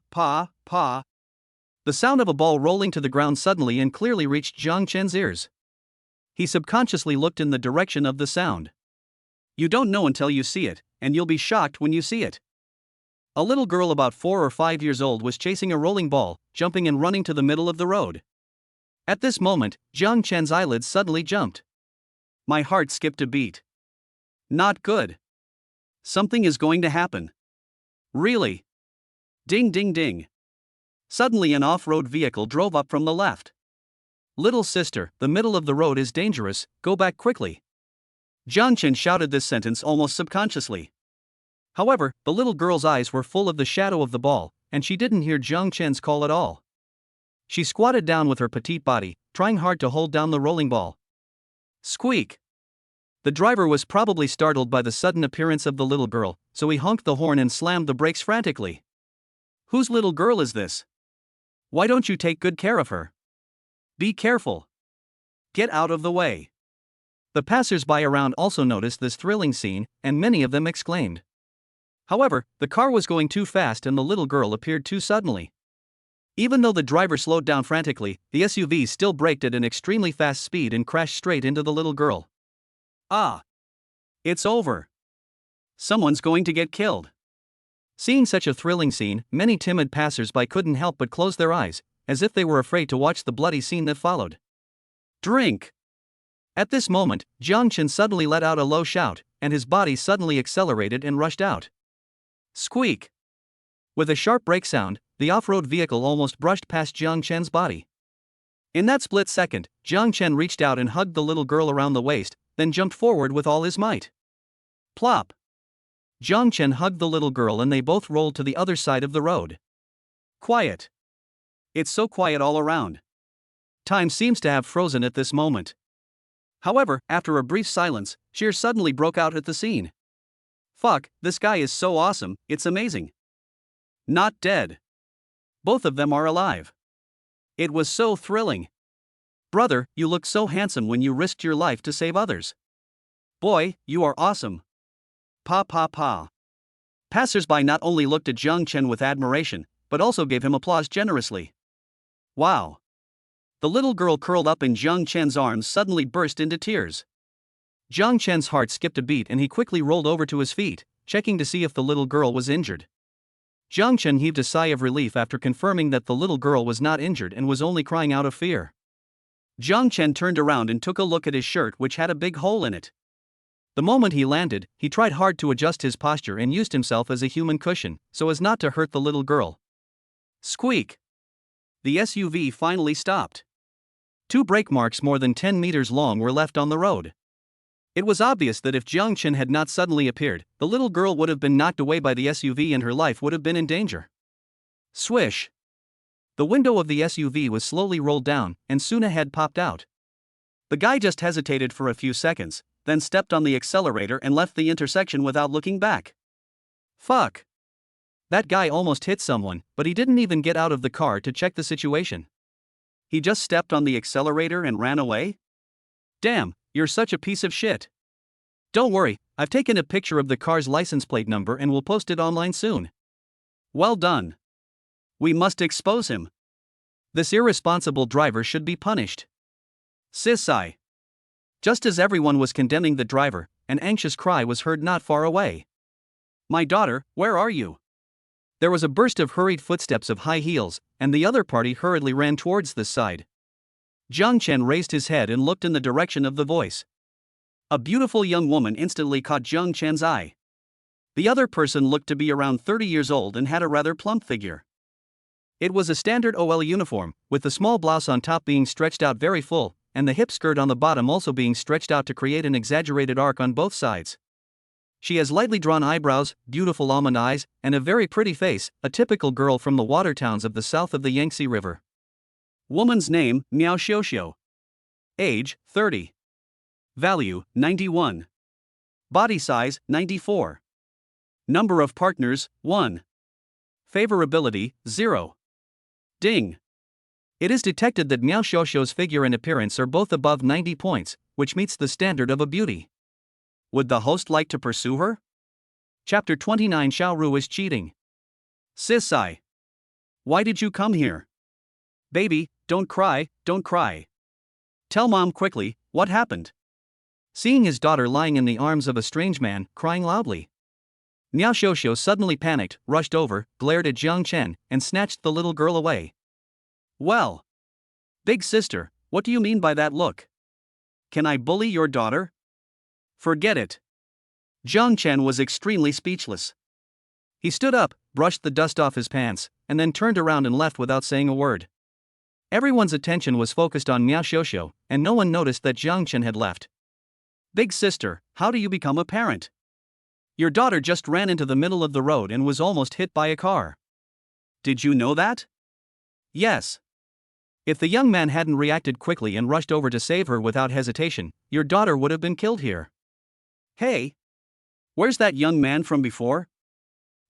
S2: The sound of a ball rolling to the ground suddenly and clearly reached Jiang Chen's ears. He subconsciously looked in the direction of the sound.
S1: You don't know until you see it, and you'll be shocked when you see it. A little girl about 4 or 5 years old was chasing a rolling ball, jumping and running to the middle of the road. At this moment, Jiang Chen's eyelids suddenly jumped. My heart skipped a beat. Not good. Something is going to happen. Really? Ding ding ding. Suddenly an off-road vehicle drove up from the left. Little sister, the middle of the road is dangerous, go back quickly. Jiang Chen shouted this sentence almost subconsciously. However, the little girl's eyes were full of the shadow of the ball, and she didn't hear Jiang Chen's call at all. She squatted down with her petite body, trying hard to hold down the rolling ball. Squeak! The driver was probably startled by the sudden appearance of the little girl, so he honked the horn and slammed the brakes frantically. Whose little girl is this? Why don't you take good care of her? Be careful. Get out of the way. The passers-by around also noticed this thrilling scene, and many of them exclaimed. However, the car was going too fast and the little girl appeared too suddenly. Even though the driver slowed down frantically, the SUV still braked at an extremely fast speed and crashed straight into the little girl. Ah! It's over. Someone's going to get killed. Seeing such a thrilling scene, many timid passers-by couldn't help but close their eyes, as if they were afraid to watch the bloody scene that followed. Drink! At this moment, Jiang Chen suddenly let out a low shout, and his body suddenly accelerated and rushed out. Squeak! With a sharp brake sound, the off-road vehicle almost brushed past Jiang Chen's body. In that split second, Jiang Chen reached out and hugged the little girl around the waist, then jumped forward with all his might. Plop! Jiang Chen hugged the little girl and they both rolled to the other side of the road. Quiet. It's so quiet all around. Time seems to have frozen at this moment. However, after a brief silence, cheers suddenly broke out at the scene. Fuck, this guy is so awesome, it's amazing. Not dead. Both of them are alive. It was so thrilling. Brother, you looked so handsome when you risked your life to save others. Boy, you are awesome. Pa pa pa. Passers-by not only looked at Jiang Chen with admiration, but also gave him applause generously. Wow. The little girl curled up in Jiang Chen's arms suddenly burst into tears. Jiang Chen's heart skipped a beat and he quickly rolled over to his feet, checking to see if the little girl was injured. Jiang Chen heaved a sigh of relief after confirming that the little girl was not injured and was only crying out of fear. Jiang Chen turned around and took a look at his shirt, which had a big hole in it. The moment he landed, he tried hard to adjust his posture and used himself as a human cushion, so as not to hurt the little girl. Squeak! The SUV finally stopped. 2 brake marks more than 10 meters long were left on the road. It was obvious that if Jiang Chen had not suddenly appeared, the little girl would have been knocked away by the SUV and her life would have been in danger. Swish! The window of the SUV was slowly rolled down, and soon a head popped out. The guy just hesitated for a few seconds, then stepped on the accelerator and left the intersection without looking back. Fuck! That guy almost hit someone, but he didn't even get out of the car to check the situation. He just stepped on the accelerator and ran away? Damn, you're such a piece of shit. Don't worry, I've taken a picture of the car's license plate number and will post it online soon. Well done. We must expose him. This irresponsible driver should be punished. Sisai. Just as everyone was condemning the driver, an anxious cry was heard not far away. My daughter, where are you? There was a burst of hurried footsteps of high heels, and the other party hurriedly ran towards this side. Jiang Chen raised his head and looked in the direction of the voice. A beautiful young woman instantly caught Jiang Chen's eye. The other person looked to be around 30 years old and had a rather plump figure. It was a standard OL uniform, with the small blouse on top being stretched out very full, and the hip skirt on the bottom also being stretched out to create an exaggerated arc on both sides. She has lightly drawn eyebrows, beautiful almond eyes, and a very pretty face, a typical girl from the water towns of the south of the Yangtze River. Woman's name, Miao Xiuxiu. Age, 30. Value, 91. Body size, 94. Number of partners, 1. Favorability, 0. Ding. It is detected that Miao Xiuxiu's figure and appearance are both above 90 points, which meets the standard of a beauty. Would the host like to pursue her? Chapter 29 Xiaoru is cheating. Sisai. Why did you come here? Baby, don't cry, don't cry. Tell mom quickly, what happened?
S2: seeing his daughter lying in the arms of a strange man, crying loudly. Miao Xiaoxiao suddenly panicked, rushed over, glared at Jiang Chen, and snatched the little girl away.
S1: Well, big sister, what do you mean by that look? Can I bully your daughter? Forget it. Jiang Chen was extremely speechless.
S2: He stood up, brushed the dust off his pants, and then turned around and left without saying a word. Everyone's attention was focused on Miao Xiaoxiao, and no one noticed that Jiang Chen had left.
S1: Big sister, how do you become a parent? Your daughter just ran into the middle of the road and was almost hit by a car. Did you know that? Yes.
S2: If the young man hadn't reacted quickly and rushed over to save her without hesitation, your daughter would have been killed here.
S1: Hey! Where's that young man from before?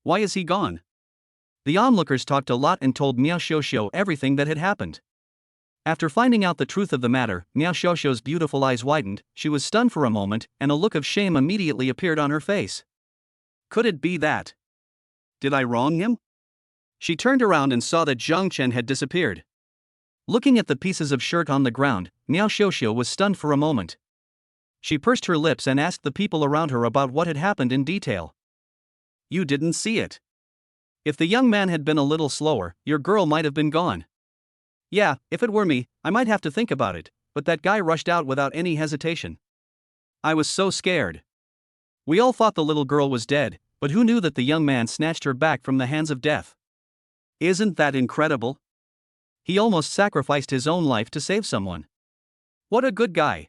S1: Why is he gone?
S2: The onlookers talked a lot and told Miao Xiaoxiao everything that had happened. After finding out the truth of the matter, Miao Xiaoxiao's beautiful eyes widened, she was stunned for a moment, and a look of shame immediately appeared on her face.
S1: Could it be that? Did I wrong him? She turned around and saw that Jiang Chen had disappeared.
S2: Looking at the pieces of shirt on the ground, Miao Xiaoxiao was stunned for a moment. She pursed her lips and asked the people around her about what had happened in detail.
S1: You didn't see it.
S2: If the young man had been a little slower, your girl might have been gone.
S1: Yeah, if it were me, I might have to think about it, but that guy rushed out without any hesitation. I was so scared.
S2: We all thought the little girl was dead, but who knew that the young man snatched her back from the hands of death?
S1: Isn't that incredible?
S2: He almost sacrificed his own life to save someone.
S1: What a good guy.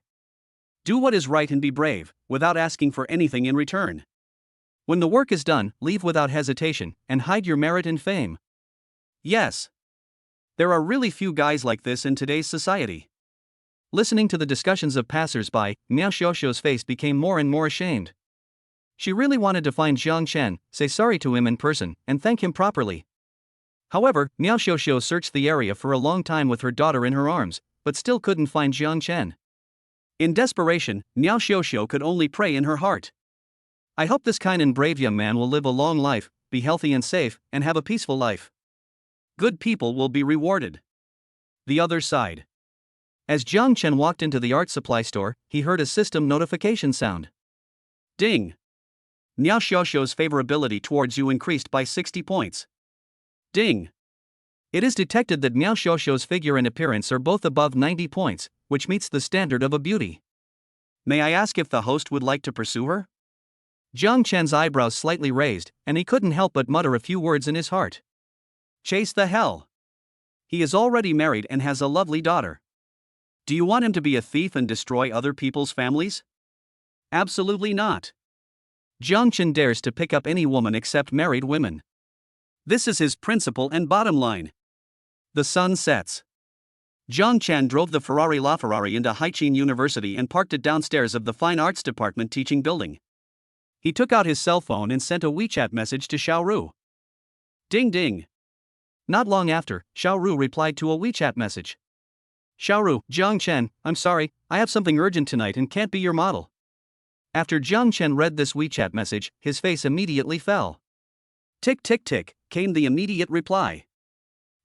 S1: Do what is right and be brave, without asking for anything in return.
S2: When the work is done, leave without hesitation, and hide your merit and fame.
S1: Yes. There are really few guys like this in today's society.
S2: Listening to the discussions of passers-by, Miao Xiaoxiao's face became more and more ashamed. She really wanted to find Jiang Chen, say sorry to him in person, and thank him properly. However, Miao Xiaoxiao searched the area for a long time with her daughter in her arms, but still couldn't find Jiang Chen.
S1: In desperation, Miao Xiaoxiao could only pray in her heart.
S2: I hope this kind and brave young man will live a long life, be healthy and safe, and have a peaceful life.
S1: Good people will be rewarded. The other side.
S2: As Jiang Chen walked into the art supply store, he heard a system notification sound.
S1: Ding! Miao Xiaoxiao's favorability towards you increased by 60 points. Ding!
S2: It is detected that Miao Xiaoxiao's figure and appearance are both above 90 points, which meets the standard of a beauty.
S1: May I ask if the host would like to pursue her?
S2: Jiang Chen's eyebrows slightly raised, and he couldn't help but mutter a few words in his heart.
S1: Chase the hell! He is already married and has a lovely daughter. Do you want him to be a thief and destroy other people's families? Absolutely not.
S2: Jiang Chen dares to pick up any woman except married women.
S1: This is his principle and bottom line. The sun sets. Jiang Chen drove the Ferrari LaFerrari into Haiqin University and parked it downstairs of the Fine Arts Department teaching building. He took out his cell phone and sent a WeChat message to Xiaoru. Ding ding.
S2: Not long after, Xiaoru replied to a WeChat message.
S1: Xiaoru, Jiang Chen, I'm sorry, I have something urgent tonight and can't be your model.
S2: After Jiang Chen read this WeChat message, his face immediately fell.
S1: Tick tick tick, came the immediate reply.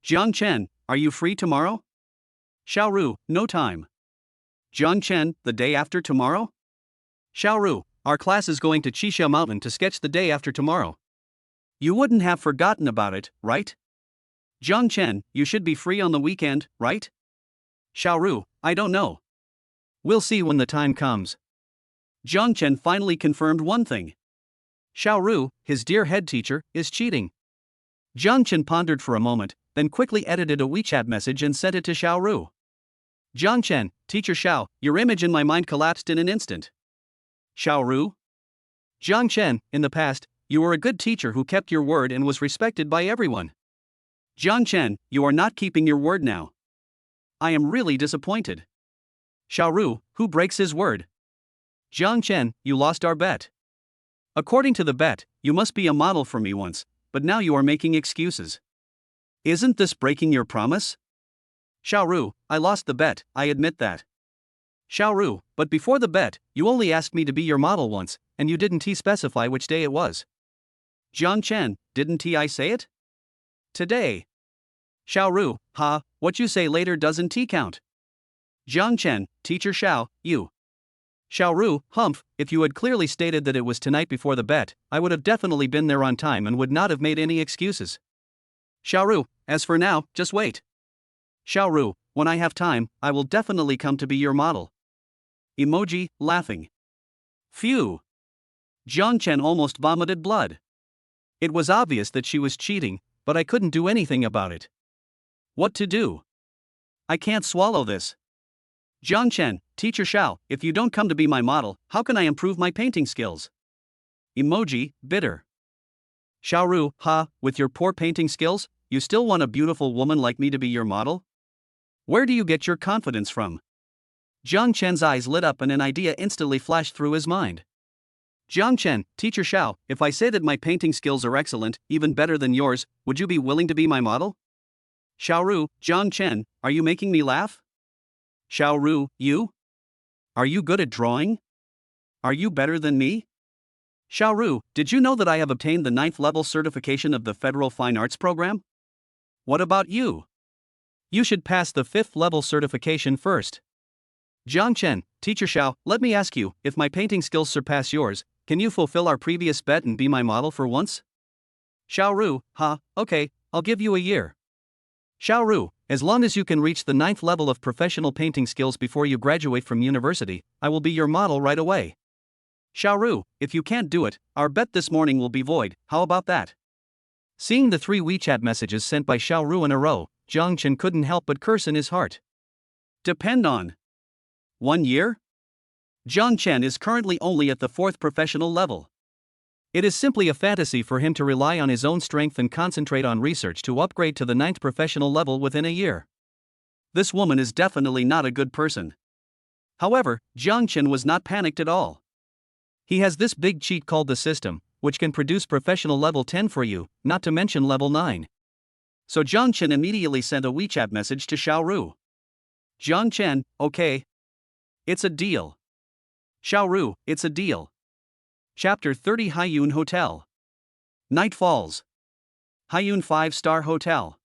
S1: Jiang Chen, are you free tomorrow? Xiaoru, no time. Jiang Chen, the day after tomorrow? Xiaoru, our class is going to Qixia Mountain to sketch the day after tomorrow. You wouldn't have forgotten about it, right? Jiang Chen, you should be free on the weekend, right? Xiaoru, I don't know.
S2: We'll see when the time comes.
S1: Jiang Chen finally confirmed one thing. Xiaoru, his dear head teacher, is cheating. Jiang Chen pondered for a moment, then quickly edited a WeChat message and sent it to Xiaoru. Jiang Chen, Teacher Xiao, your image in my mind collapsed in an instant. Xiaoru?
S2: Jiang Chen, in the past, you were a good teacher who kept your word and was respected by everyone.
S1: Jiang Chen, you are not keeping your word now. I am really disappointed. Xiaoru, who breaks his word?
S2: Jiang Chen, you lost our bet.
S1: According to the bet, you must be a model for me once, but now you are making excuses. Isn't this breaking your promise? Xiaoru, I lost the bet, I admit that. Xiaoru, but before the bet, you only asked me to be your model once, and you didn't specify which day it was. Jiang Chen, didn't I say it? Today. Xiaoru, what you say later doesn't count. Jiang Chen, Teacher Xiao, you.
S2: Xiaoru, humph, if you had clearly stated that it was tonight before the bet, I would have definitely been there on time and would not have made any excuses.
S1: Xiaoru, as for now, just wait. Xiaoru, when I have time, I will definitely come to be your model. Emoji, laughing. Phew. Jiang Chen almost vomited blood.
S2: It was obvious that she was cheating, but I couldn't do anything about it.
S1: What to do? I can't swallow this. Jiang Chen, Teacher Xiao, if you don't come to be my model, how can I improve my painting skills? Emoji, bitter. Xiaoru, with your poor painting skills, you still want a beautiful woman like me to be your model? Where do you get your confidence from? Jiang Chen's eyes lit up and an idea instantly flashed through his mind. Jiang Chen, Teacher Xiao, if I say that my painting skills are excellent, even better than yours, would you be willing to be my model? Xiaoru, Jiang Chen, are you making me laugh? Xiaoru, you? Are you good at drawing? Are you better than me? Xiaoru, did you know that I have obtained the 9th level certification of the Federal Fine Arts program? What about you?
S2: You should pass the 5th level certification first.
S1: Jiang Chen, Teacher Xiao, let me ask you, if my painting skills surpass yours, can you fulfill our previous bet and be my model for once? Xiaoru, okay, I'll give you a year.
S2: Xiaoru, as long as you can reach the 9th level of professional painting skills before you graduate from university, I will be your model right away.
S1: Xiaoru, if you can't do it, our bet this morning will be void, how about that?
S2: Seeing the 3 WeChat messages sent by Xiaoru in a row, Jiang Chen couldn't help but curse in his heart.
S1: Depend on 1 year? Jiang Chen is currently only at the 4th professional level.
S2: It is simply a fantasy for him to rely on his own strength and concentrate on research to upgrade to the 9th professional level within a year.
S1: This woman is definitely not a good person. However, Jiang Chen was not panicked at all.
S2: He has this big cheat called the system, which can produce professional level 10 for you, not to mention level 9.
S1: So Jiang Chen immediately sent a WeChat message to Xiaoru. Jiang Chen, okay. It's a deal. Xiaoru, it's a deal. Chapter 30 Haiyun Hotel. Night falls. Haiyun 5-star Hotel.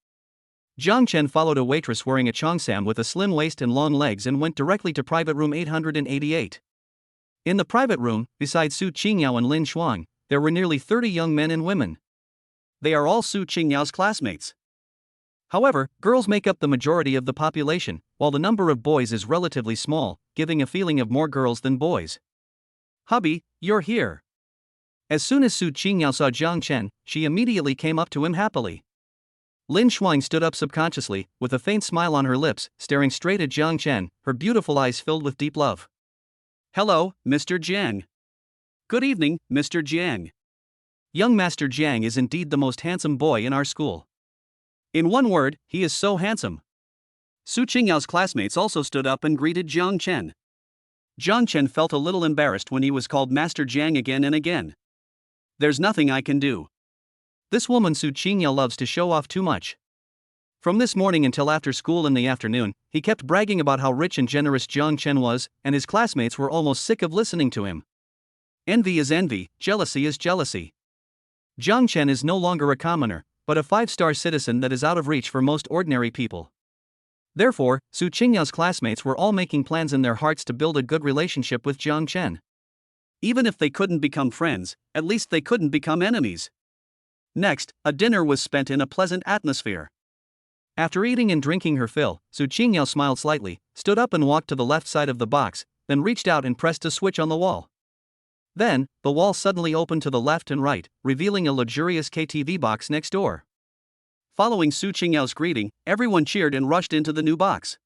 S2: Jiang Chen followed a waitress wearing a cheongsam with a slim waist and long legs and went directly to private room 888. In the private room, besides Su Qingyao and Lin Shuang, there were nearly 30 young men and women.
S1: They are all Su Qingyao's classmates.
S2: However, girls make up the majority of the population, while the number of boys is relatively small, giving a feeling of more girls than boys.
S1: Hubby, you're here.
S2: As soon as Su Qingyao saw Jiang Chen, she immediately came up to him happily. Lin Shuang stood up subconsciously, with a faint smile on her lips, staring straight at Jiang Chen, her beautiful eyes filled with deep love.
S1: Hello, Mr. Jiang. Good evening, Mr. Jiang.
S2: Young Master Jiang is indeed the most handsome boy in our school.
S1: In one word, he is so handsome. Su Qingyao's classmates also stood up and greeted Jiang Chen. Jiang Chen felt a little embarrassed when he was called Master Jiang again and again. There's nothing I can do.
S2: This woman Su Qingyao loves to show off too much. From this morning until after school in the afternoon, he kept bragging about how rich and generous Jiang Chen was, and his classmates were almost sick of listening to him.
S1: Envy is envy, jealousy is jealousy.
S2: Jiang Chen is no longer a commoner, but a 5-star citizen that is out of reach for most ordinary people. Therefore, Su Qingyao's classmates were all making plans in their hearts to build a good relationship with Jiang Chen.
S1: Even if they couldn't become friends, at least they couldn't become enemies. Next, a dinner was spent in a pleasant atmosphere.
S2: After eating and drinking her fill, Su Qingyao smiled slightly, stood up and walked to the left side of the box, then reached out and pressed a switch on the wall. Then, the wall suddenly opened to the left and right, revealing a luxurious KTV box next door.
S1: Following Su Qingyao's greeting, everyone cheered and rushed into the new box.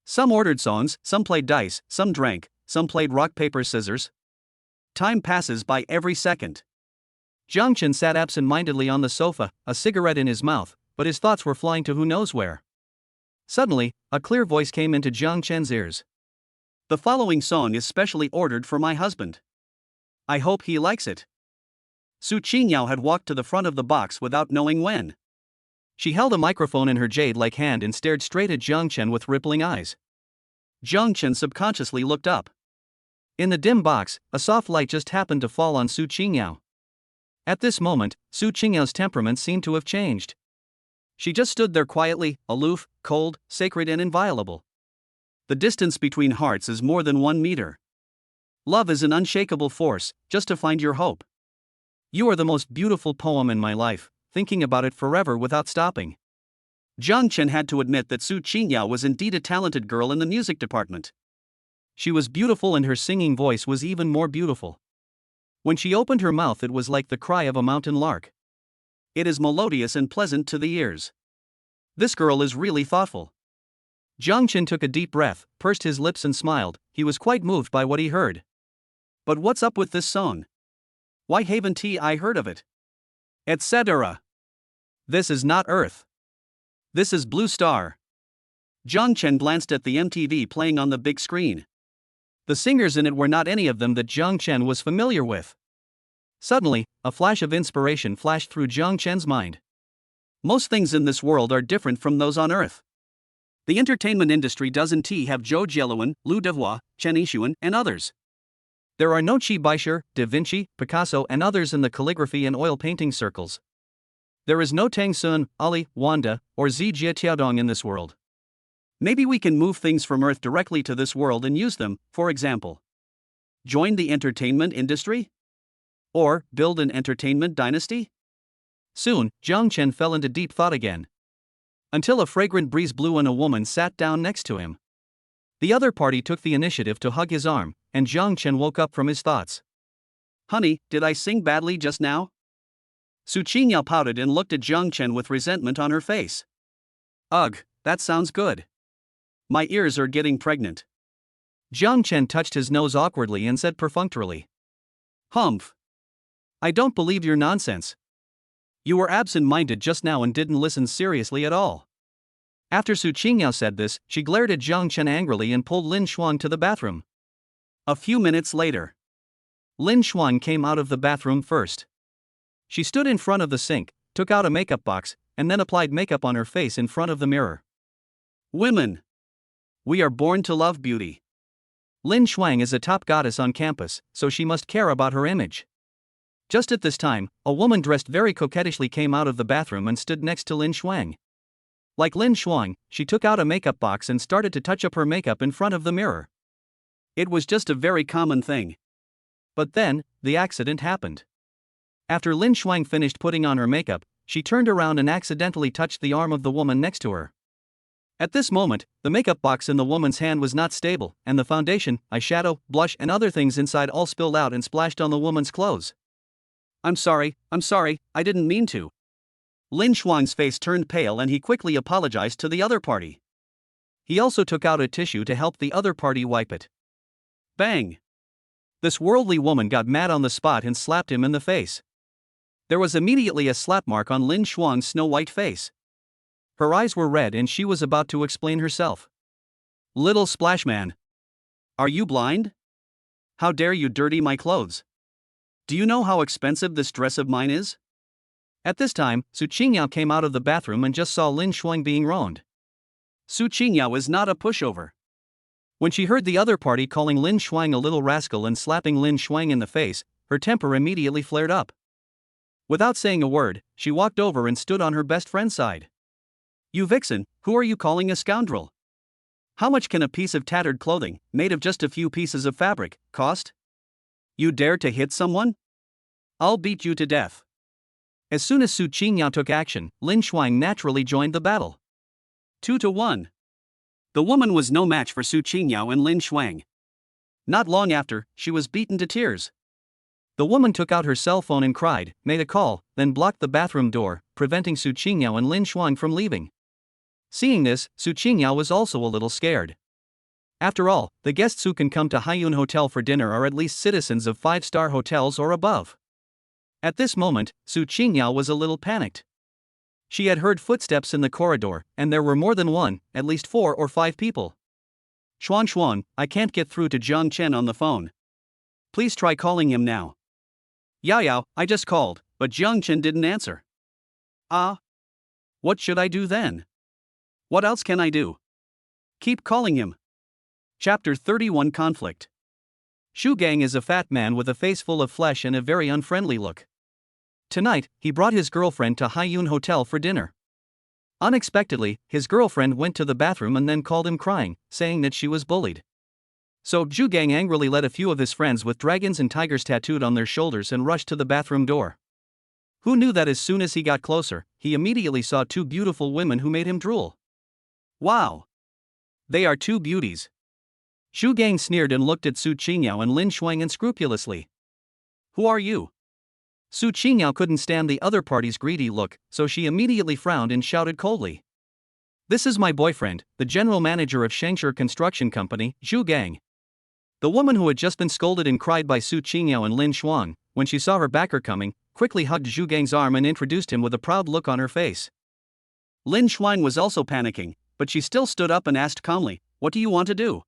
S1: Some ordered songs, some played dice, some drank, some played rock paper scissors. Time passes by every second.
S2: Jiang Chen sat absent-mindedly on the sofa, a cigarette in his mouth, but his thoughts were flying to who knows where. Suddenly, a clear voice came into Jiang Chen's ears.
S1: The following song is specially ordered for my husband. I hope he likes it. Su Qingyao had walked to the front of the box without knowing when.
S2: She held a microphone in her jade-like hand and stared straight at Jiang Chen with rippling eyes.
S1: Jiang Chen subconsciously looked up.
S2: In the dim box, a soft light just happened to fall on Su Qingyao. At this moment, Su Qingyao's temperament seemed to have changed. She just stood there quietly, aloof, cold, sacred and inviolable. The distance between hearts is more than 1 meter.
S1: Love is an unshakable force, just to find your hope.
S2: You are the most beautiful poem in my life, thinking about it forever without stopping.
S1: Jiang Chen had to admit that Su Qinyao was indeed a talented girl in the music department.
S2: She was beautiful and her singing voice was even more beautiful. When she opened her mouth, it was like the cry of a mountain lark.
S1: It is melodious and pleasant to the ears. This girl is really thoughtful.
S2: Jiang Chen took a deep breath, pursed his lips and smiled. He was quite moved by what he heard.
S1: But what's up with this song? Why haven't I heard of it? Etc.
S2: This is not Earth.
S1: This is Blue Star. Jiang Chen glanced at the MTV playing on the big screen.
S2: The singers in it were not any of them that Jiang Chen was familiar with. Suddenly, a flash of inspiration flashed through Jiang Chen's mind.
S1: Most things in this world are different from those on Earth. The entertainment industry doesn't have Zhou Jieluan, Liu Dehuo, Chen Yixuan, and others.
S2: There are no Qi Baisher, Da Vinci, Picasso, and others in the calligraphy and oil painting circles. There is no Tang Sun, Ali, Wanda, or Zi Jiatiaodong in this world.
S1: Maybe we can move things from Earth directly to this world and use them, for example. Join the entertainment industry? Or build an entertainment dynasty?
S2: Soon, Jiang Chen fell into deep thought again. Until a fragrant breeze blew and a woman sat down next to him. The other party took the initiative to hug his arm, and Jiang Chen woke up from his thoughts.
S1: Honey, did I sing badly just now? Su Qinyao pouted and looked at Jiang Chen with resentment on her face. Ugh, that sounds good. My ears are getting pregnant.
S2: Jiang Chen touched his nose awkwardly and said perfunctorily.
S1: Humph.
S2: I don't believe your nonsense. You were absent-minded just now and didn't listen seriously at all. After Su Qinyao said this, she glared at Jiang Chen angrily and pulled Lin Xuan to the bathroom.
S1: A few minutes later,
S2: Lin Xuan came out of the bathroom first. She stood in front of the sink, took out a makeup box, and then applied makeup on her face in front of the mirror.
S1: Women. We are born to love beauty.
S2: Lin Xuan is a top goddess on campus, so she must care about her image. Just at this time, a woman dressed very coquettishly came out of the bathroom and stood next to Lin Xuan. Like Lin Xuan, she took out a makeup box and started to touch up her makeup in front of the mirror.
S1: It was just a very common thing.
S2: But then, the accident happened. After Lin Xuan finished putting on her makeup, she turned around and accidentally touched the arm of the woman next to her. At this moment, the makeup box in the woman's hand was not stable, and the foundation, eyeshadow, blush, and other things inside all spilled out and splashed on the woman's clothes.
S1: I'm sorry, I didn't mean to. Lin Xuan's face turned pale and he quickly apologized to the other party.
S2: He also took out a tissue to help the other party wipe it.
S1: Bang!
S2: This worldly woman got mad on the spot and slapped him in the face. There was immediately a slap mark on Lin Xuan's snow-white face. Her eyes were red and she was about to explain herself.
S1: Little Splashman. Are you blind? How dare you dirty my clothes? Do you know how expensive this dress of mine is?
S2: At this time, Su Qinyao came out of the bathroom and just saw Lin Xuan being ruined.
S1: Su Qinyao is not a pushover.
S2: When she heard the other party calling Lin Xuan a little rascal and slapping Lin Xuan in the face, her temper immediately flared up. Without saying a word, she walked over and stood on her best friend's side.
S1: You vixen, who are you calling a scoundrel? How much can a piece of tattered clothing, made of just a few pieces of fabric, cost? You dare to hit someone? I'll beat you to death.
S2: As soon as Su Qinyao took action, Lin Xuan naturally joined the battle.
S1: 2-1. The woman was no match for Su Qinyao and Lin Xuan. Not long after, she was beaten to tears.
S2: The woman took out her cell phone and cried, made a call, then blocked the bathroom door, preventing Su Qinyao and Lin Xuan from leaving. Seeing this, Su Qinyao was also a little scared. After all, the guests who can come to Haiyun Hotel for dinner are at least citizens of 5-star hotels or above. At this moment, Su Qinyao was a little panicked. She had heard footsteps in the corridor, and there were more than one, at least 4 or 5 people.
S1: Xuan, I can't get through to Jiang Chen on the phone. Please try calling him now. Yao, I just called, but Jiang Chen didn't answer. What should I do then? What else can I do? Keep calling him. Chapter 31 Conflict.
S2: Shu Gang is a fat man with a face full of flesh and a very unfriendly look. Tonight, he brought his girlfriend to Haiyun Hotel for dinner. Unexpectedly, his girlfriend went to the bathroom and then called him crying, saying that she was bullied. So Zhu Gang angrily led a few of his friends with dragons and tigers tattooed on their shoulders and rushed to the bathroom door. Who knew that as soon as he got closer, he immediately saw two beautiful women who made him drool.
S1: Wow!
S2: They are two beauties. Zhu Gang sneered and looked at Su Qingyao and Lin Shuang unscrupulously.
S1: Who are you?
S2: Su Qingyao couldn't stand the other party's greedy look, so she immediately frowned and shouted coldly. This is my boyfriend, the general manager of Shengshi Construction Company, Zhu Gang. The woman who had just been scolded and cried by Su Qingyao and Lin Shuang, when she saw her backer coming, quickly hugged Zhu Gang's arm and introduced him with a proud look on her face.
S1: Lin Shuang was also panicking, but she still stood up and asked calmly, "What do you want to do?"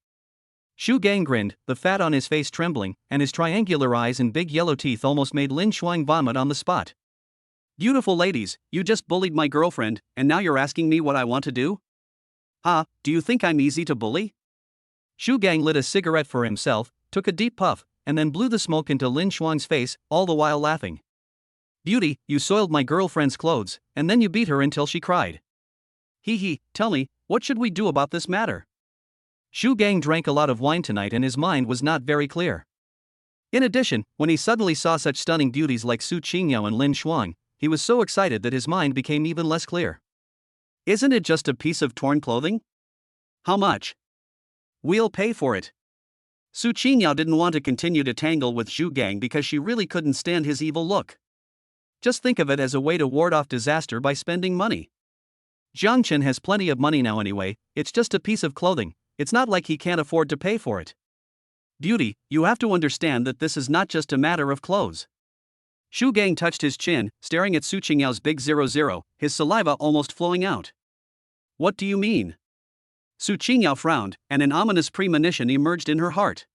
S2: Zhu Gang grinned, the fat on his face trembling, and his triangular eyes and big yellow teeth almost made Lin Shuang vomit on the spot.
S1: Beautiful ladies, you just bullied my girlfriend, and now you're asking me what I want to do? Do you think I'm easy to bully?
S2: Zhu Gang lit a cigarette for himself, took a deep puff, and then blew the smoke into Lin Shuang's face, all the while laughing. Beauty, you soiled my girlfriend's clothes, and then you beat her until she cried.
S1: Hee, tell me, what should we do about this matter?
S2: Zhu Gang drank a lot of wine tonight and his mind was not very clear. In addition, when he suddenly saw such stunning beauties like Su Qingyao and Lin Shuang, he was so excited that his mind became even less clear.
S1: Isn't it just a piece of torn clothing? How much? We'll pay for it. Su Qingyao didn't want to continue to tangle with Zhu Gang because she really couldn't stand his evil look. Just think of it as a way to ward off disaster by spending money. Jiang Chen has plenty of money now anyway, it's just a piece of clothing, it's not like he can't afford to pay for it. Beauty, you have to understand that this is not just a matter of clothes. Zhu Gang touched his chin, staring at Su Qingyao's big 00, his saliva almost flowing out. What do you mean? Su Qingyao frowned, and an ominous premonition emerged in her heart.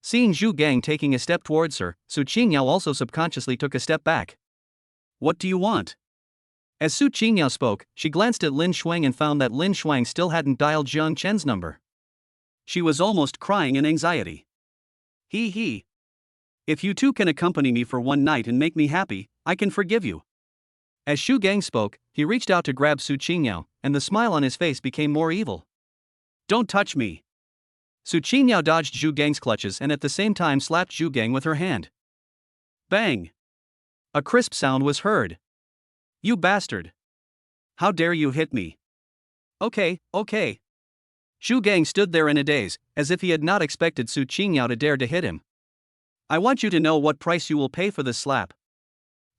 S2: Seeing Zhu Gang taking a step towards her, Su Qingyao also subconsciously took a step back.
S1: What do you want?
S2: As Su Qingyao spoke, she glanced at Lin Shuang and found that Lin Shuang still hadn't dialed Jiang Chen's number.
S1: She was almost crying in anxiety. Hee. If you two can accompany me for one night and make me happy, I can forgive you.
S2: As Zhu Gang spoke, he reached out to grab Su Qingyao, and the smile on his face became more evil.
S1: Don't touch me.
S2: Su Qingyao dodged Zhu Gang's clutches and at the same time slapped Zhu Gang with her hand.
S1: Bang!
S2: A crisp sound was heard.
S1: You bastard! How dare you hit me? Okay.
S2: Zhu Gang stood there in a daze, as if he had not expected Su Qingyao to dare to hit him.
S1: I want you to know what price you will pay for this slap.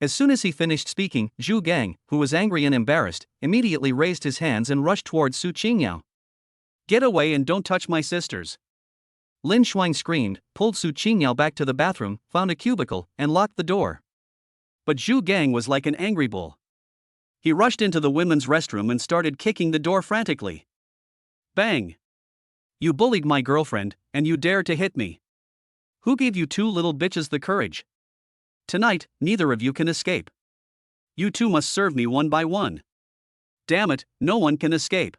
S2: As soon as he finished speaking, Zhu Gang, who was angry and embarrassed, immediately raised his hands and rushed towards Su Qingyao.
S1: Get away and don't touch my sisters.
S2: Lin Shuang screamed, pulled Su Qingyao back to the bathroom, found a cubicle, and locked the door.
S1: But Zhu Gang was like an angry bull. He rushed into the women's restroom and started kicking the door frantically. Bang! You bullied my girlfriend, and you dared to hit me. Who gave you two little bitches the courage? Tonight, neither of you can escape. You two must serve me one by one. Damn it, no one can escape.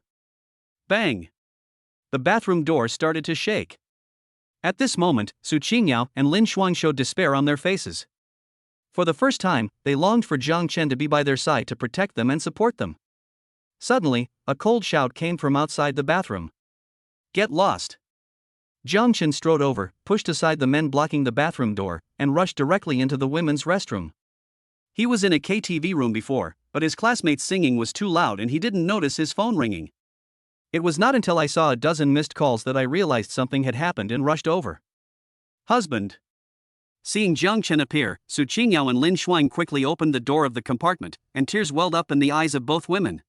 S1: Bang! The bathroom door started to shake. At this moment, Su Qingyao and Lin Shuang showed despair on their faces. For the first time, they longed for Jiang Chen to be by their side to protect them and support them. Suddenly, a cold shout came from outside the bathroom. Get lost! Jiang Chen strode over, pushed aside the men blocking the bathroom door, and rushed directly into the women's restroom. He was in a KTV room before, but his classmates' singing was too loud and he didn't notice his phone ringing. It was not until I saw a dozen missed calls that I realized something had happened and rushed over. Husband. Seeing Jiang Chen appear, Su Qingyao and Lin Shuang quickly opened the door of the compartment, and tears welled up in the eyes of both women.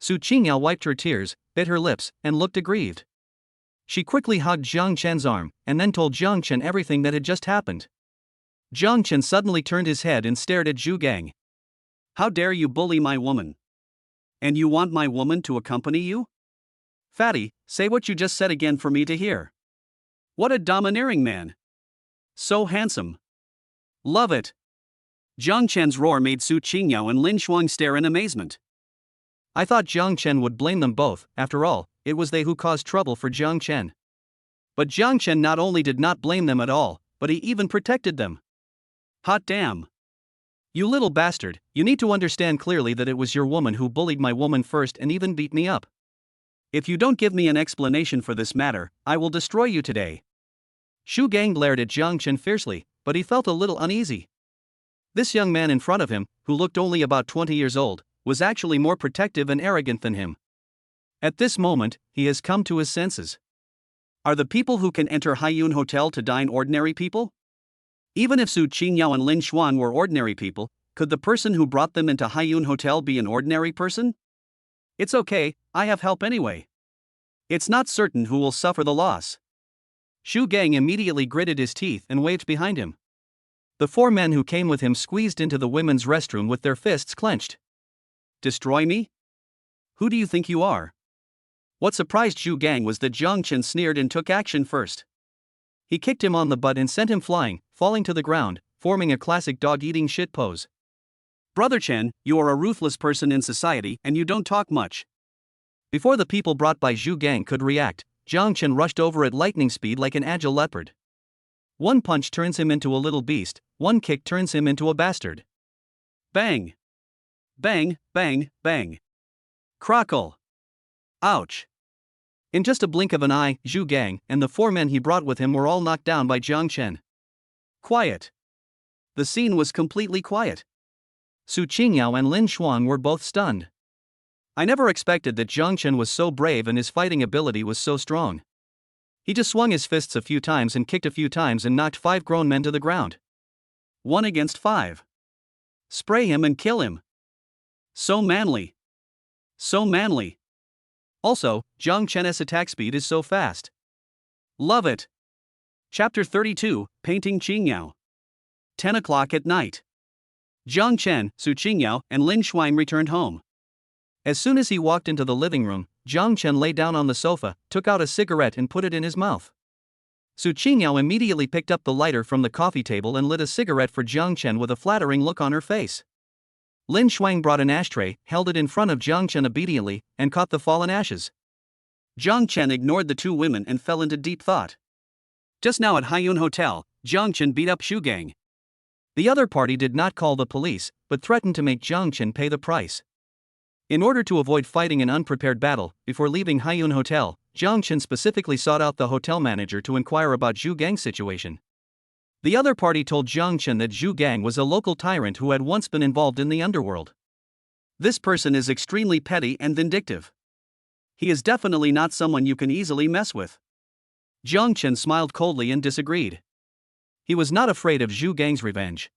S1: Su Qingyao wiped her tears, bit her lips, and looked aggrieved. She quickly hugged Jiang Chen's arm, and then told Jiang Chen everything that had just happened. Jiang Chen suddenly turned his head and stared at Zhu Gang. How dare you bully my woman? And you want my woman to accompany you? Fatty, say what you just said again for me to hear. What a domineering man. So handsome. Love it. Jiang Chen's roar made Su Qingyao and Lin Shuang stare in amazement. I thought Jiang Chen would blame them both, after all, it was they who caused trouble for Jiang Chen. But Jiang Chen not only did not blame them at all, but he even protected them. Hot damn. You little bastard, you need to understand clearly that it was your woman who bullied my woman first and even beat me up. If you don't give me an explanation for this matter, I will destroy you today.
S2: Xu Gang glared at Jiang Chen fiercely, but he felt a little uneasy. This young man in front of him, who looked only about 20 years old, was actually more protective and arrogant than him. At this moment, he has come to his senses.
S1: Are the people who can enter Haiyun Hotel to dine ordinary people? Even if Su Qingyao and Lin Xuan were ordinary people, could the person who brought them into Haiyun Hotel be an ordinary person? It's okay, I have help anyway. It's not certain who will suffer the loss.
S2: Xu Gang immediately gritted his teeth and waved behind him. The 4 men who came with him squeezed into the women's restroom with their fists clenched.
S1: Destroy me? Who do you think you are? What surprised Xu Gang was that Jiang Chen sneered and took action first.
S2: He kicked him on the butt and sent him flying, falling to the ground, forming a classic dog-eating shit pose.
S1: Brother Chen, you are a ruthless person in society and you don't talk much.
S2: Before the people brought by Xu Gang could react, Jiang Chen rushed over at lightning speed like an agile leopard. One punch turns him into a little beast, one kick turns him into a bastard.
S1: Bang! Bang, bang, bang. Crackle! Ouch!
S2: In just a blink of an eye, Xu Gang and the 4 men he brought with him were all knocked down by Jiang Chen.
S1: Quiet. The scene was completely quiet.
S2: Su Qingyao and Lin Xuan were both stunned. I never expected that Jiang Chen was so brave and his fighting ability was so strong. He just swung his fists a few times and kicked a few times and knocked 5 grown men to the ground.
S1: 1 against 5. Spray him and kill him. So manly. So manly.
S2: Also, Jiang Chen's attack speed is so fast.
S1: Love it. Chapter 32, Painting Qingyao. 10 o'clock at night. Jiang Chen, Su Qingyao, and Lin Xuan returned home.
S2: As soon as he walked into the living room, Jiang Chen lay down on the sofa, took out a cigarette and put it in his mouth. Su Qingyao immediately picked up the lighter from the coffee table and lit a cigarette for Jiang Chen with a flattering look on her face. Lin Xuan brought an ashtray, held it in front of Jiang Chen obediently, and caught the fallen ashes.
S1: Jiang Chen ignored the 2 women and fell into deep thought. Just now at Haiyun Hotel, Jiang Chen beat up Xu Gang.
S2: The other party did not call the police, but threatened to make Jiang Chen pay the price. In order to avoid fighting an unprepared battle, before leaving Haiyun Hotel, Jiang Chen specifically sought out the hotel manager to inquire about Xu Gang's situation. The other party told Jiang Chen that Xu Gang was a local tyrant who had once been involved in the underworld.
S1: This person is extremely petty and vindictive. He is definitely not someone you can easily mess with.
S2: Jiang Chen smiled coldly and disagreed. He was not afraid of Xu Gang's revenge.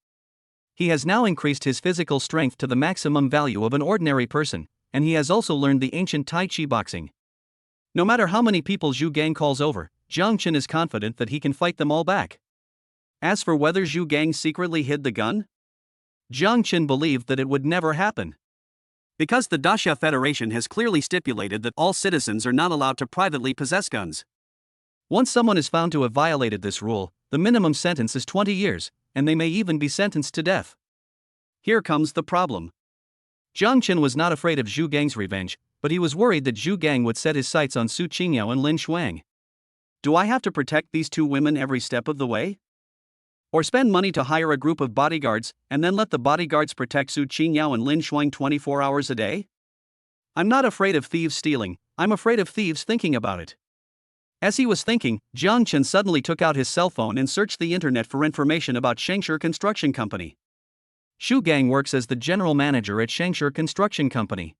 S2: He has now increased his physical strength to the maximum value of an ordinary person, and he has also learned the ancient Tai Chi boxing. No matter how many people Xu Gang calls over, Jiang Chen is confident that he can fight them all back.
S1: As for whether Xu Gang secretly hid the gun,
S2: Jiang Chen believed that it would never happen.
S1: Because the Daxia Federation has clearly stipulated that all citizens are not allowed to privately possess guns.
S2: Once someone is found to have violated this rule, the minimum sentence is 20 years, and they may even be sentenced to death.
S1: Here comes the problem.
S2: Jiang Chen was not afraid of Xu Gang's revenge, but he was worried that Xu Gang would set his sights on Su Qingyao and Lin Xuan.
S1: Do I have to protect these 2 women every step of the way? Or spend money to hire a group of bodyguards, and then let the bodyguards protect Su Qingyao and Lin Xuan 24 hours a day? I'm not afraid of thieves stealing, I'm afraid of thieves thinking about it. As he was thinking, Jiang Chen suddenly took out his cell phone and searched the internet for information about Shangshi Construction Company.
S2: Xu Gang works as the general manager at Shangshi Construction Company.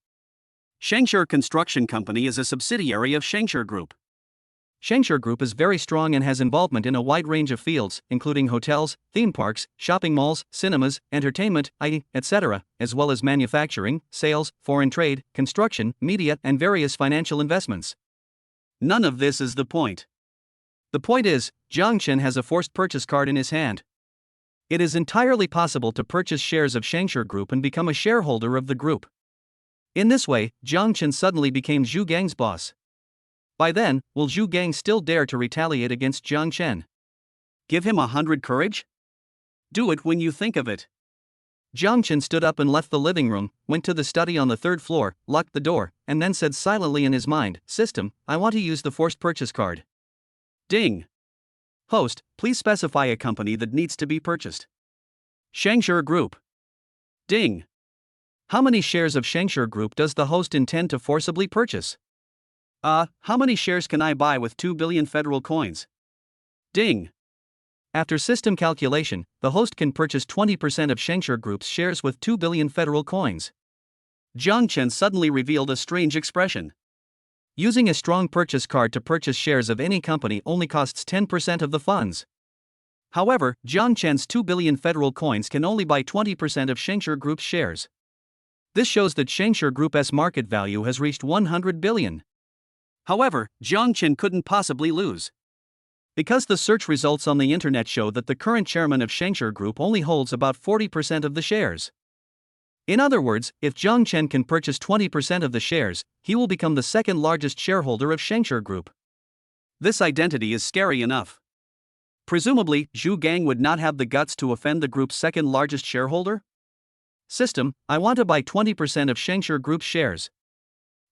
S1: Shangshi Construction Company is a subsidiary of Shangshi Group.
S2: Shangshi Group is very strong and has involvement in a wide range of fields, including hotels, theme parks, shopping malls, cinemas, entertainment, etc., as well as manufacturing, sales, foreign trade, construction, media, and various financial investments.
S1: None of this is the point.
S2: The point is, Jiang Chen has a forced purchase card in his hand. It is entirely possible to purchase shares of Shangshi Group and become a shareholder of the group. In this way, Jiang Chen suddenly became Xu Gang's boss. By then, will Xu Gang still dare to retaliate against Jiang Chen?
S1: Give him 100 courage? Do it when you think of it.
S2: Jiang Chen stood up and left the living room, went to the study on the 3rd floor, locked the door, and then said silently in his mind, "System, I want to use the forced purchase card."
S1: Ding. Host, please specify a company that needs to be purchased. Shangshi Group. Ding.
S2: How many shares of Shangshi Group does the host intend to forcibly purchase?
S1: How many shares can I buy with 2 billion federal coins? Ding.
S2: After system calculation, the host can purchase 20% of Shengshur Group's shares with 2 billion federal coins.
S1: Jiang Chen suddenly revealed a strange expression.
S2: Using a strong purchase card to purchase shares of any company only costs 10% of the funds. However, Jiang Chen's 2 billion federal coins can only buy 20% of Shengshur Group's shares. This shows that Shengshur Group's market value has reached 100 billion.
S1: However, Jiang Chen couldn't possibly lose.
S2: Because the search results on the internet show that the current chairman of Shengshur Group only holds about 40% of the shares. In other words, if Jiang Chen can purchase 20% of the shares, he will become the second largest shareholder of Shengshur Group.
S1: This identity is scary enough. Presumably, Zhu Gang would not have the guts to offend the group's second largest shareholder?
S2: System, I want to buy 20% of Shengshur Group's shares.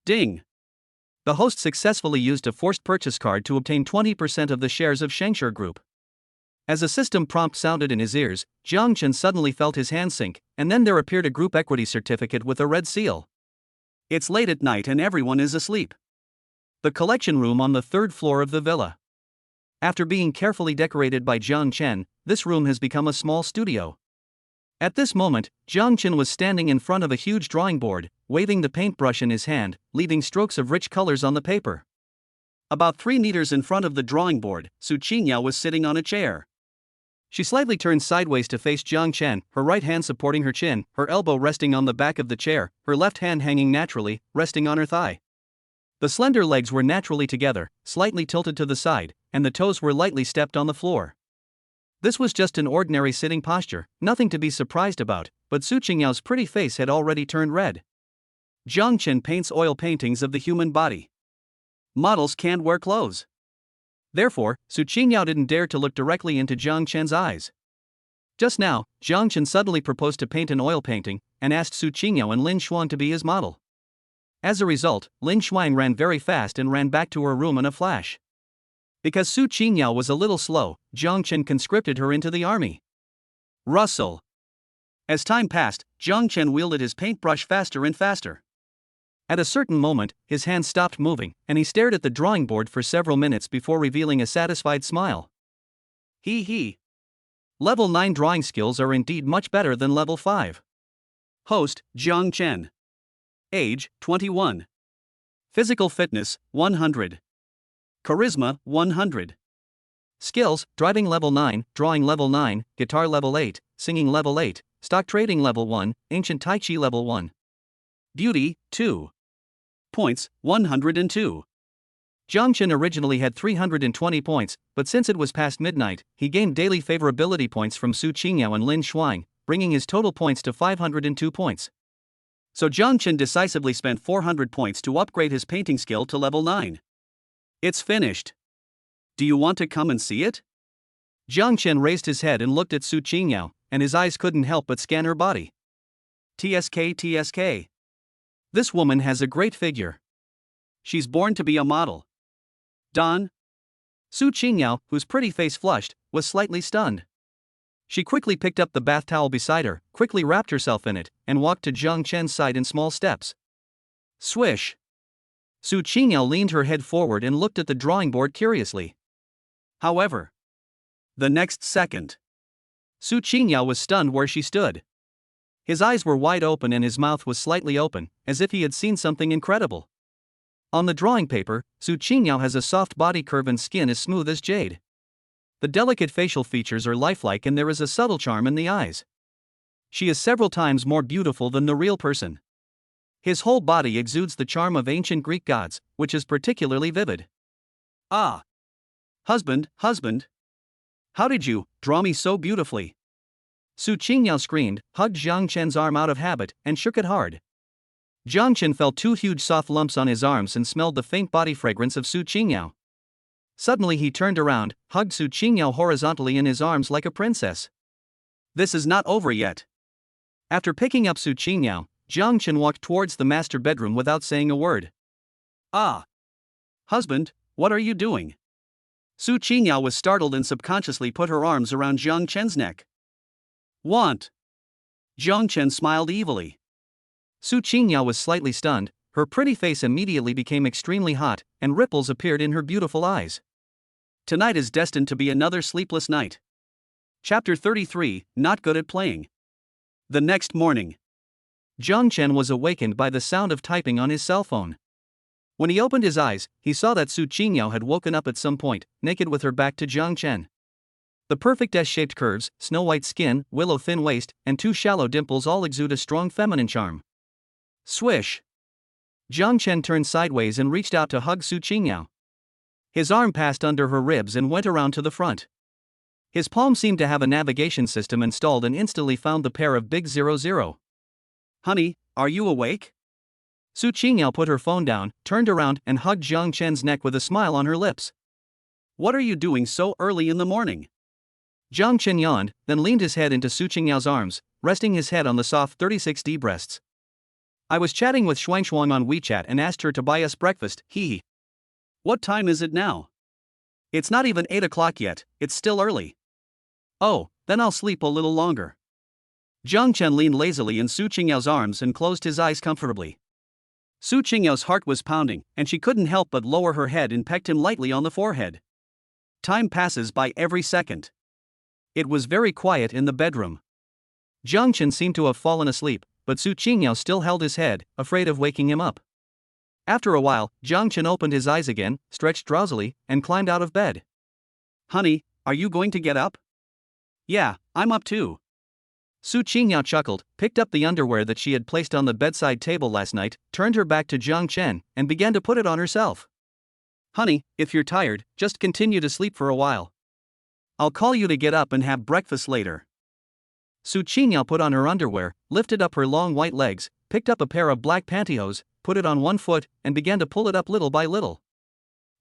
S1: Ding.
S2: The host successfully used a forced purchase card to obtain 20% of the shares of Shengshur Group. As a system prompt sounded in his ears, Jiang Chen suddenly felt his hand sink, and then there appeared a group equity certificate with a red seal.
S1: It's late at night and everyone is asleep.
S2: The collection room on the third floor of the villa. After being carefully decorated by Jiang Chen, this room has become a small studio. At this moment, Jiang Chen was standing in front of a huge drawing board, waving the paintbrush in his hand, leaving strokes of rich colors on the paper.
S1: About 3 meters in front of the drawing board, Su Qingya was sitting on a chair.
S2: She slightly turned sideways to face Jiang Chen, her right hand supporting her chin, her elbow resting on the back of the chair, her left hand hanging naturally, resting on her thigh. The slender legs were naturally together, slightly tilted to the side, and the toes were lightly stepped on the floor. This was just an ordinary sitting posture, nothing to be surprised about, but Su Qingyao's pretty face had already turned red.
S1: Jiang Chen paints oil paintings of the human body. Models can't wear clothes.
S2: Therefore, Su Qingyao didn't dare to look directly into Jiang Chen's eyes. Just now, Jiang Chen suddenly proposed to paint an oil painting, and asked Su Qingyao and Lin Xuan to be his model. As a result, Lin Xuan ran very fast and ran back to her room in a flash. Because Su Qingyao was a little slow, Jiang Chen conscripted her into the army.
S1: Rustle. As time passed, Jiang Chen wielded his paintbrush faster and faster.
S2: At a certain moment, his hand stopped moving, and he stared at the drawing board for several minutes before revealing a satisfied smile.
S1: He.
S2: Level 9 drawing skills are indeed much better than level 5.
S1: Host, Jiang Chen. Age, 21. Physical fitness, 100. Charisma, 100.
S2: Skills, driving level 9, drawing level 9, guitar level 8, singing level 8, stock trading level 1, ancient tai chi level 1.
S1: Beauty, 2. Points, 102.
S2: Jiang Chen originally had 320 points, but since it was past midnight, he gained daily favorability points from Su Qingyao and Lin Xuan, bringing his total points to 502 points.
S1: So Jiang Chen decisively spent 400 points to upgrade his painting skill to level 9. It's finished. Do you want to come and see it?
S2: Jiang Chen raised his head and looked at Su Qingyao, and his eyes couldn't help but scan her body.
S1: TSK.
S2: This woman has a great figure.
S1: She's born to be a model. Don?
S2: Su Qingyao, whose pretty face flushed, was slightly stunned. She quickly picked up the bath towel beside her, quickly wrapped herself in it, and walked to Jiang Chen's side in small steps.
S1: Swish.
S2: Su Qingyao leaned her head forward and looked at the drawing board curiously.
S1: However, the next second,
S2: Su Qingyao was stunned where she stood. His eyes were wide open and his mouth was slightly open, as if he had seen something incredible. On the drawing paper, Su Qingyao has a soft body curve and skin as smooth as jade. The delicate facial features are lifelike and there is a subtle charm in the eyes. She is several times more beautiful than the real person. His whole body exudes the charm of ancient Greek gods, which is particularly vivid.
S1: Ah! Husband, how did you draw me so beautifully?
S2: Su Qingyao screamed, hugged Jiang Chen's arm out of habit, and shook it hard. Jiang Chen felt 2 huge soft lumps on his arms and smelled the faint body fragrance of Su Qingyao. Suddenly he turned around, hugged Su Qingyao horizontally in his arms like a princess.
S1: This is not over yet.
S2: After picking up Su Qingyao, Jiang Chen walked towards the master bedroom without saying a word.
S1: Ah! Husband, what are you doing? Su Qingyao was startled and subconsciously put her arms around Jiang Chen's neck. Want? Jiang Chen smiled evilly.
S2: Su Qingyao was slightly stunned, her pretty face immediately became extremely hot, and ripples appeared in her beautiful eyes.
S1: Tonight is destined to be another sleepless night. Chapter 33, Not Good at Playing. The next morning,
S2: Jiang Chen was awakened by the sound of typing on his cell phone. When he opened his eyes, he saw that Su Qingyao had woken up at some point, naked with her back to Jiang Chen. The perfect S-shaped curves, snow-white skin, willow-thin waist, and 2 shallow dimples all exude a strong feminine charm.
S1: Swish!
S2: Jiang Chen turned sideways and reached out to hug Su Qingyao. His arm passed under her ribs and went around to the front. His palm seemed to have a navigation system installed and instantly found the pair of big 00.
S1: Honey, are you awake?
S2: Su Qingyao put her phone down, turned around, and hugged Jiang Chen's neck with a smile on her lips.
S1: What are you doing so early in the morning?
S2: Jiang Chen yawned, then leaned his head into Su Qingyao's arms, resting his head on the soft 36D breasts. I was chatting with Shuang on WeChat and asked her to buy us breakfast, hee.
S1: What time is it now? It's not even 8 o'clock yet, it's still early. Oh, then I'll sleep a little longer. Jiang Chen leaned lazily in Su Qingyao's arms and closed his eyes comfortably. Su Qingyao's heart was pounding, and she couldn't help but lower her head and pecked him lightly on the forehead. Time passes by every second. It was very quiet in the bedroom.
S2: Jiang Chen seemed to have fallen asleep, but Su Qingyao still held his head, afraid of waking him up. After a while, Jiang Chen opened his eyes again, stretched drowsily, and climbed out of bed.
S1: Honey, are you going to get up? Yeah, I'm up too.
S2: Su Qingyao chuckled, picked up the underwear that she had placed on the bedside table last night, turned her back to Jiang Chen, and began to put it on herself.
S1: Honey, if you're tired, just continue to sleep for a while. I'll call you to get up and have breakfast later.
S2: Su Qingyao put on her underwear, lifted up her long white legs, picked up a pair of black pantyhose, put it on one foot, and began to pull it up little by little.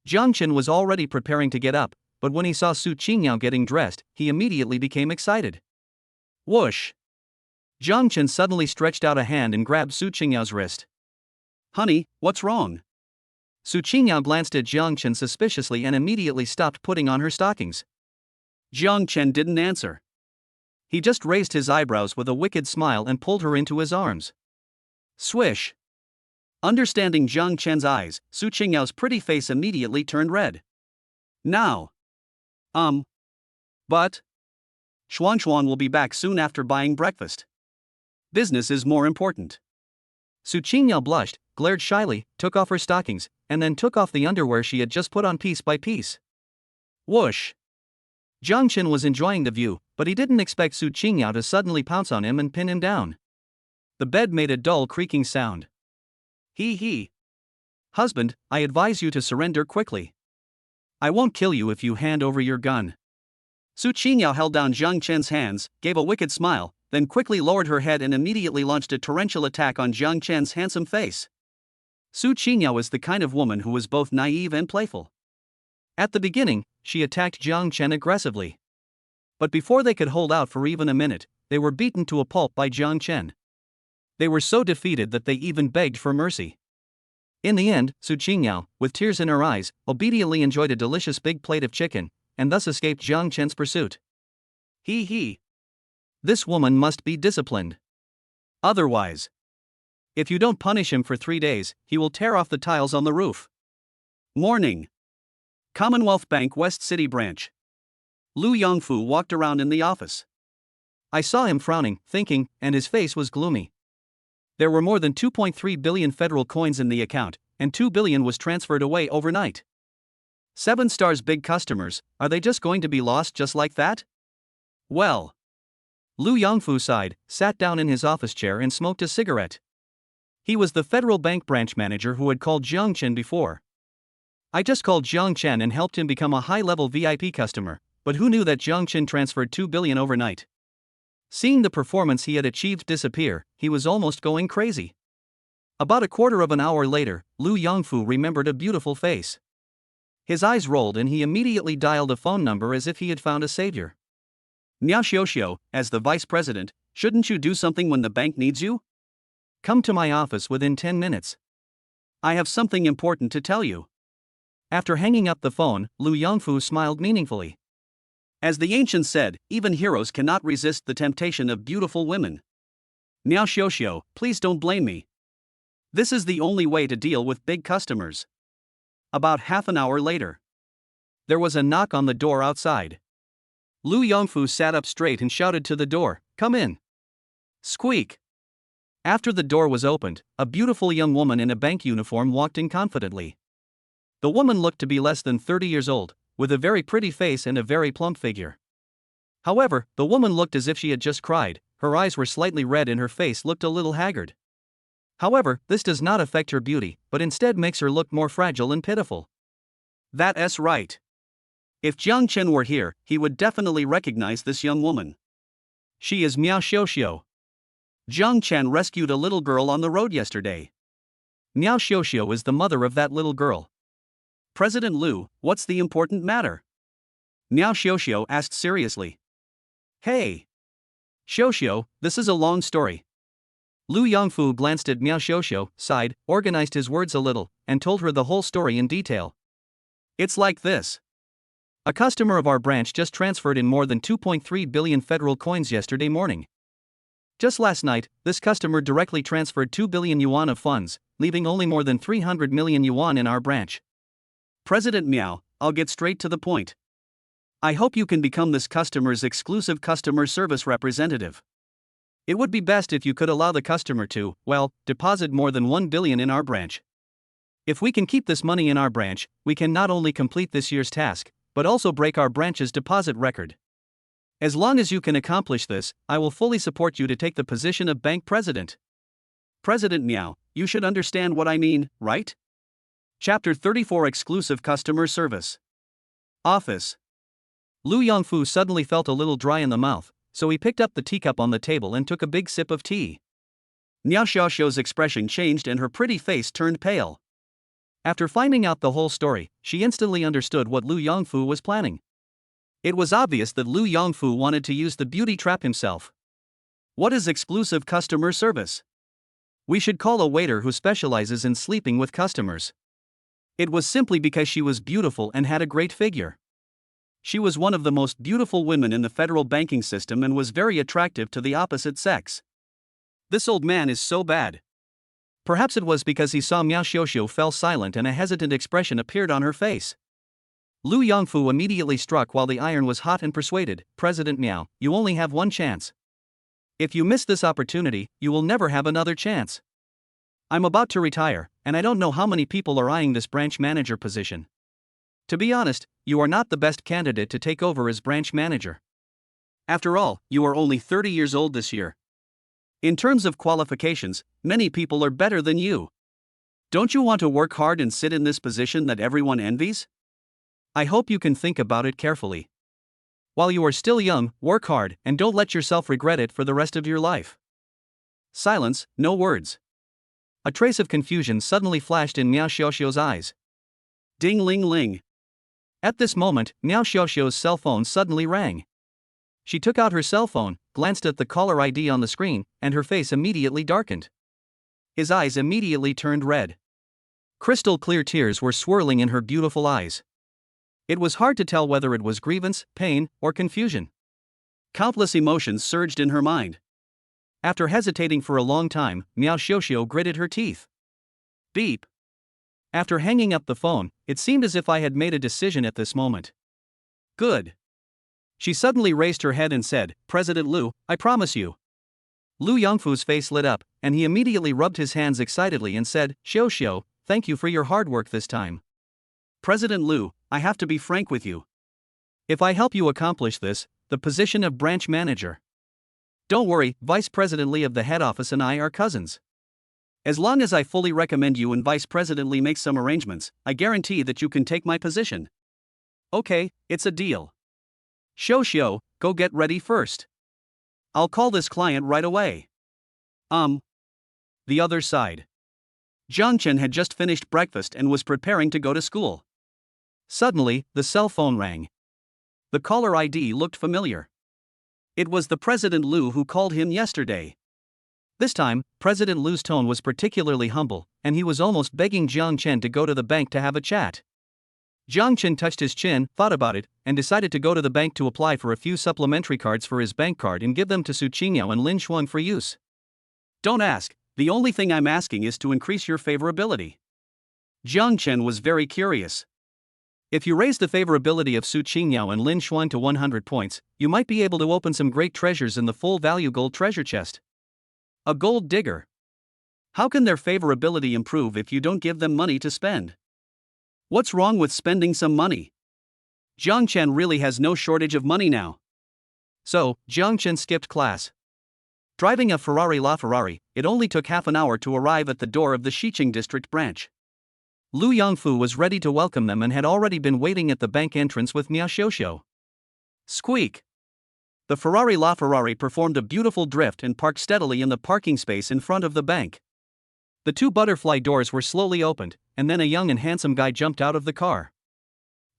S2: Jiang Chen was already preparing to get up, but when he saw Su Qingyao getting dressed, he immediately became excited.
S1: Whoosh!
S2: Jiang Chen suddenly stretched out a hand and grabbed Su Qingyao's wrist.
S1: Honey, what's wrong?
S2: Su Qingyao glanced at Jiang Chen suspiciously and immediately stopped putting on her stockings.
S1: Jiang Chen didn't answer.
S2: He just raised his eyebrows with a wicked smile and pulled her into his arms.
S1: Swish! Understanding Jiang Chen's eyes, Su Qingyao's pretty face immediately turned red. Now. But? Shuang will be back soon after buying breakfast. Business is more important.
S2: Su Qingyao blushed, glared shyly, took off her stockings, and then took off the underwear she had just put on piece by piece.
S1: Whoosh!
S2: Jiang Chen was enjoying the view, but he didn't expect Su Qingyao to suddenly pounce on him and pin him down. The bed made a dull creaking sound.
S1: Hee.
S2: Husband, I advise you to surrender quickly. I won't kill you if you hand over your gun.
S1: Su Qingyao held down Jiang Chen's hands, gave a wicked smile, then quickly lowered her head and immediately launched a torrential attack on Jiang Chen's handsome face. Su Qingyao was the kind of woman who was both naive and playful.
S2: At the beginning, she attacked Jiang Chen aggressively. But before they could hold out for even a minute, they were beaten to a pulp by Jiang Chen. They were so defeated that they even begged for mercy. In the end, Su Qingyao, with tears in her eyes, obediently enjoyed a delicious big plate of chicken, and thus escaped Jiang Chen's pursuit.
S1: Hee.
S2: This woman must be disciplined.
S1: Otherwise,
S2: if you don't punish him for 3 days, he will tear off the tiles on the roof.
S1: Morning. Commonwealth Bank West City Branch. Lu Yongfu walked around in the office.
S2: I saw him frowning, thinking, and his face was gloomy. There were more than 2.3 billion federal coins in the account, and 2 billion was transferred away overnight.
S1: 7 Star's big customers, are they just going to be lost just like that? Well.
S2: Lu Yongfu sighed, sat down in his office chair and smoked a cigarette. He was the federal bank branch manager who had called Jiang Chen before. I just called Jiang Chen and helped him become a high-level VIP customer, but who knew that Jiang Chen transferred 2 billion overnight? Seeing the performance he had achieved disappear, he was almost going crazy. About a quarter of an hour later, Lu Yongfu remembered a beautiful face. His eyes rolled and he immediately dialed a phone number as if he had found a savior.
S1: Niao Xiuxiu, as the vice president, shouldn't you do something when the bank needs you?
S2: Come to my office within 10 minutes.
S1: I have something important to tell you.
S2: After hanging up the phone, Lu Yongfu smiled meaningfully.
S1: As the ancients said, even heroes cannot resist the temptation of beautiful women. Niao Xiuxiu, please don't blame me. This is the only way to deal with big customers. About half an hour later,
S2: There was a knock on the door outside. Lu Yongfu sat up straight and shouted to the door, "Come in." Squeak! After the door was opened, a beautiful young woman in a bank uniform walked in confidently. The woman looked to be less than 30 years old, with a very pretty face and a very plump figure. However, the woman looked as if she had just cried, her eyes were slightly red and her face looked a little haggard. However, this does not affect her beauty, but instead makes her look more fragile and pitiful.
S1: that's right. If Jiang Chen were here, he would definitely recognize this young woman.
S2: She is Miao Xiuxiu.
S1: Jiang Chen rescued a little girl on the road yesterday.
S2: Miao Xiuxiu is the mother of that little girl.
S1: President Liu, what's the important matter? Miao Xiuxiu asked seriously.
S2: Hey! Xiuxiu, this is a long story. Lu Yongfu glanced at Miao Xiuxiu, sighed, organized his words a little, and told her the whole story in detail.
S1: It's like this.
S2: A customer of our branch just transferred in more than 2.3 billion federal coins yesterday morning. Just last night, this customer directly transferred 2 billion yuan of funds, leaving only more than 300 million yuan in our branch.
S1: President Miao, I'll get straight to the point. I hope you can become this customer's exclusive customer service representative. It would be best if you could allow the customer to, well, deposit more than 1 billion in our branch. If we can keep this money in our branch, we can not only complete this year's task, but also break our branch's deposit record. As long as you can accomplish this, I will fully support you to take the position of bank president. President Miao, you should understand what I mean, right? Chapter 34 Exclusive Customer Service. Office.
S2: Lu Yongfu suddenly felt a little dry in the mouth, so he picked up the teacup on the table and took a big sip of tea.
S1: Miao Xiaoxiu's expression changed and her pretty face turned pale.
S2: After finding out the whole story, she instantly understood what Lu Yongfu was planning.
S1: It was obvious that Lu Yongfu wanted to use the beauty trap himself. What is exclusive customer service?
S2: We should call a waiter who specializes in sleeping with customers.
S1: It was simply because she was beautiful and had a great figure. She was one of the most beautiful women in the federal banking system and was very attractive to the opposite sex. This old man is so bad.
S2: Perhaps it was because he saw Miao Xiuxiu fell silent and a hesitant expression appeared on her face. Lu Yongfu immediately struck while the iron was hot and persuaded, "President Miao, you only have one chance. If you miss this opportunity, you will never have another chance. I'm about to retire, and I don't know how many people are eyeing this branch manager position. To be honest, you are not the best candidate to take over as branch manager.
S1: After all, you are only 30 years old this year. In terms of qualifications, many people are better than you. Don't you want to work hard and sit in this position that everyone envies?
S2: I hope you can think about it carefully. While you are still young, work hard and don't let yourself regret it for the rest of your life."
S1: Silence, no words.
S2: A trace of confusion suddenly flashed in Miao Xiuxiu's eyes.
S1: Ding ling ling.
S2: At this moment, Miao Xiuxiu's cell phone suddenly rang. She took out her cell phone, glanced at the caller ID on the screen, and her face immediately darkened.
S1: His eyes immediately turned red.
S2: Crystal clear tears were swirling in her beautiful eyes. It was hard to tell whether it was grievance, pain, or confusion.
S1: Countless emotions surged in her mind.
S2: After hesitating for a long time, Miao Xiuxiu gritted her teeth.
S1: Beep.
S2: After hanging up the phone, it seemed as if I had made a decision at this moment.
S1: Good.
S2: She suddenly raised her head and said, "President Liu, I promise you." Lu Yongfu's face lit up, and he immediately rubbed his hands excitedly and said, "Xiuxiu, thank you for your hard work this time.
S1: President Liu, I have to be frank with you.
S2: If I help you accomplish this, the position of branch manager. Don't worry, Vice President Li of the head office and I are cousins.
S1: As long as I fully recommend you and Vice President Li make some arrangements, I guarantee that you can take my position. Okay, it's a deal. Xiuxiu, go get ready first. I'll call this client right away." The other side. Jiang Chen had just finished breakfast and was preparing to go to school.
S2: Suddenly, the cell phone rang.
S1: The caller ID looked familiar. It was the President Liu who called him yesterday.
S2: This time, President Liu's tone was particularly humble, and he was almost begging Jiang Chen to go to the bank to have a chat. Jiang Chen touched his chin, thought about it, and decided to go to the bank to apply for a few supplementary cards for his bank card and give them to Su Qingyao and Lin Xuan for use.
S1: Don't ask, The only thing I'm asking is to increase your favorability. Jiang Chen was very curious.
S2: If you raise the favorability of Su Qingyao and Lin Xuan to 100 points, you might be able to open some great treasures in the full value gold treasure chest.
S1: A gold digger. How can their favorability improve if you don't give them money to spend? What's wrong with spending some money? Jiang Chen really has no shortage of money now.
S2: So, Jiang Chen skipped class. Driving a Ferrari LaFerrari, it only took half an hour to arrive at the door of the Xiqing district branch. Lu Yongfu was ready to welcome them and had already been waiting at the bank entrance with Miao Xiuxiu.
S1: Squeak! The Ferrari LaFerrari performed a beautiful drift and parked steadily in the parking space in front of the bank.
S2: The two butterfly doors were slowly opened, and then a young and handsome guy jumped out of the car.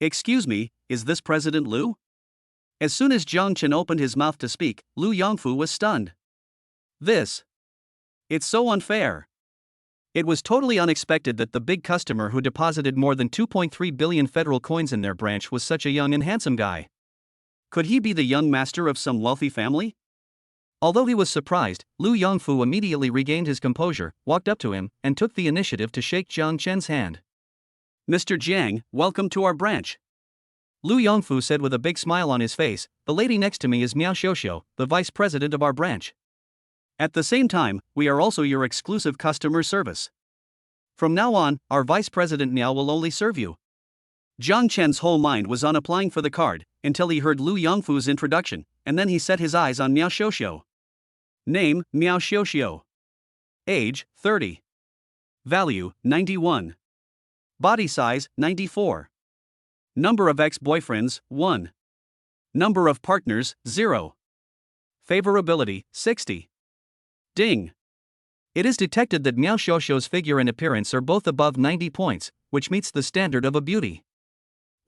S1: Excuse me, is this President Lu? As soon as Jiang Chen opened his mouth to speak, Lu Yongfu was stunned. It's so unfair. It was totally unexpected that the big customer who deposited more than 2.3 billion federal coins in their branch was such a young and handsome guy. Could he be the young master of some wealthy family? Although he was surprised, Lu Yongfu immediately regained his composure, walked up to him, and took the initiative to shake Jiang Chen's hand. Mr. Jiang, welcome to our branch.
S2: Lu Yongfu said with a big smile on his face. The lady next to me is Miao Xiuxiu, the vice president of our branch.
S1: At the same time, we are also your exclusive customer service. From now on, our vice president Miao will only serve you. Jiang Chen's whole mind was on applying for the card, until he heard Lu Yongfu's introduction, and then he set his eyes on Miao Xiuxiu. Name, Miao Xiuxiu. Age, 30. Value, 91. Body size, 94. Number of ex-boyfriends, 1. Number of partners, 0. Favorability, 60. Ding. It is detected that Miao Xiuxiu's figure and appearance are both above 90 points, which meets the standard of a beauty.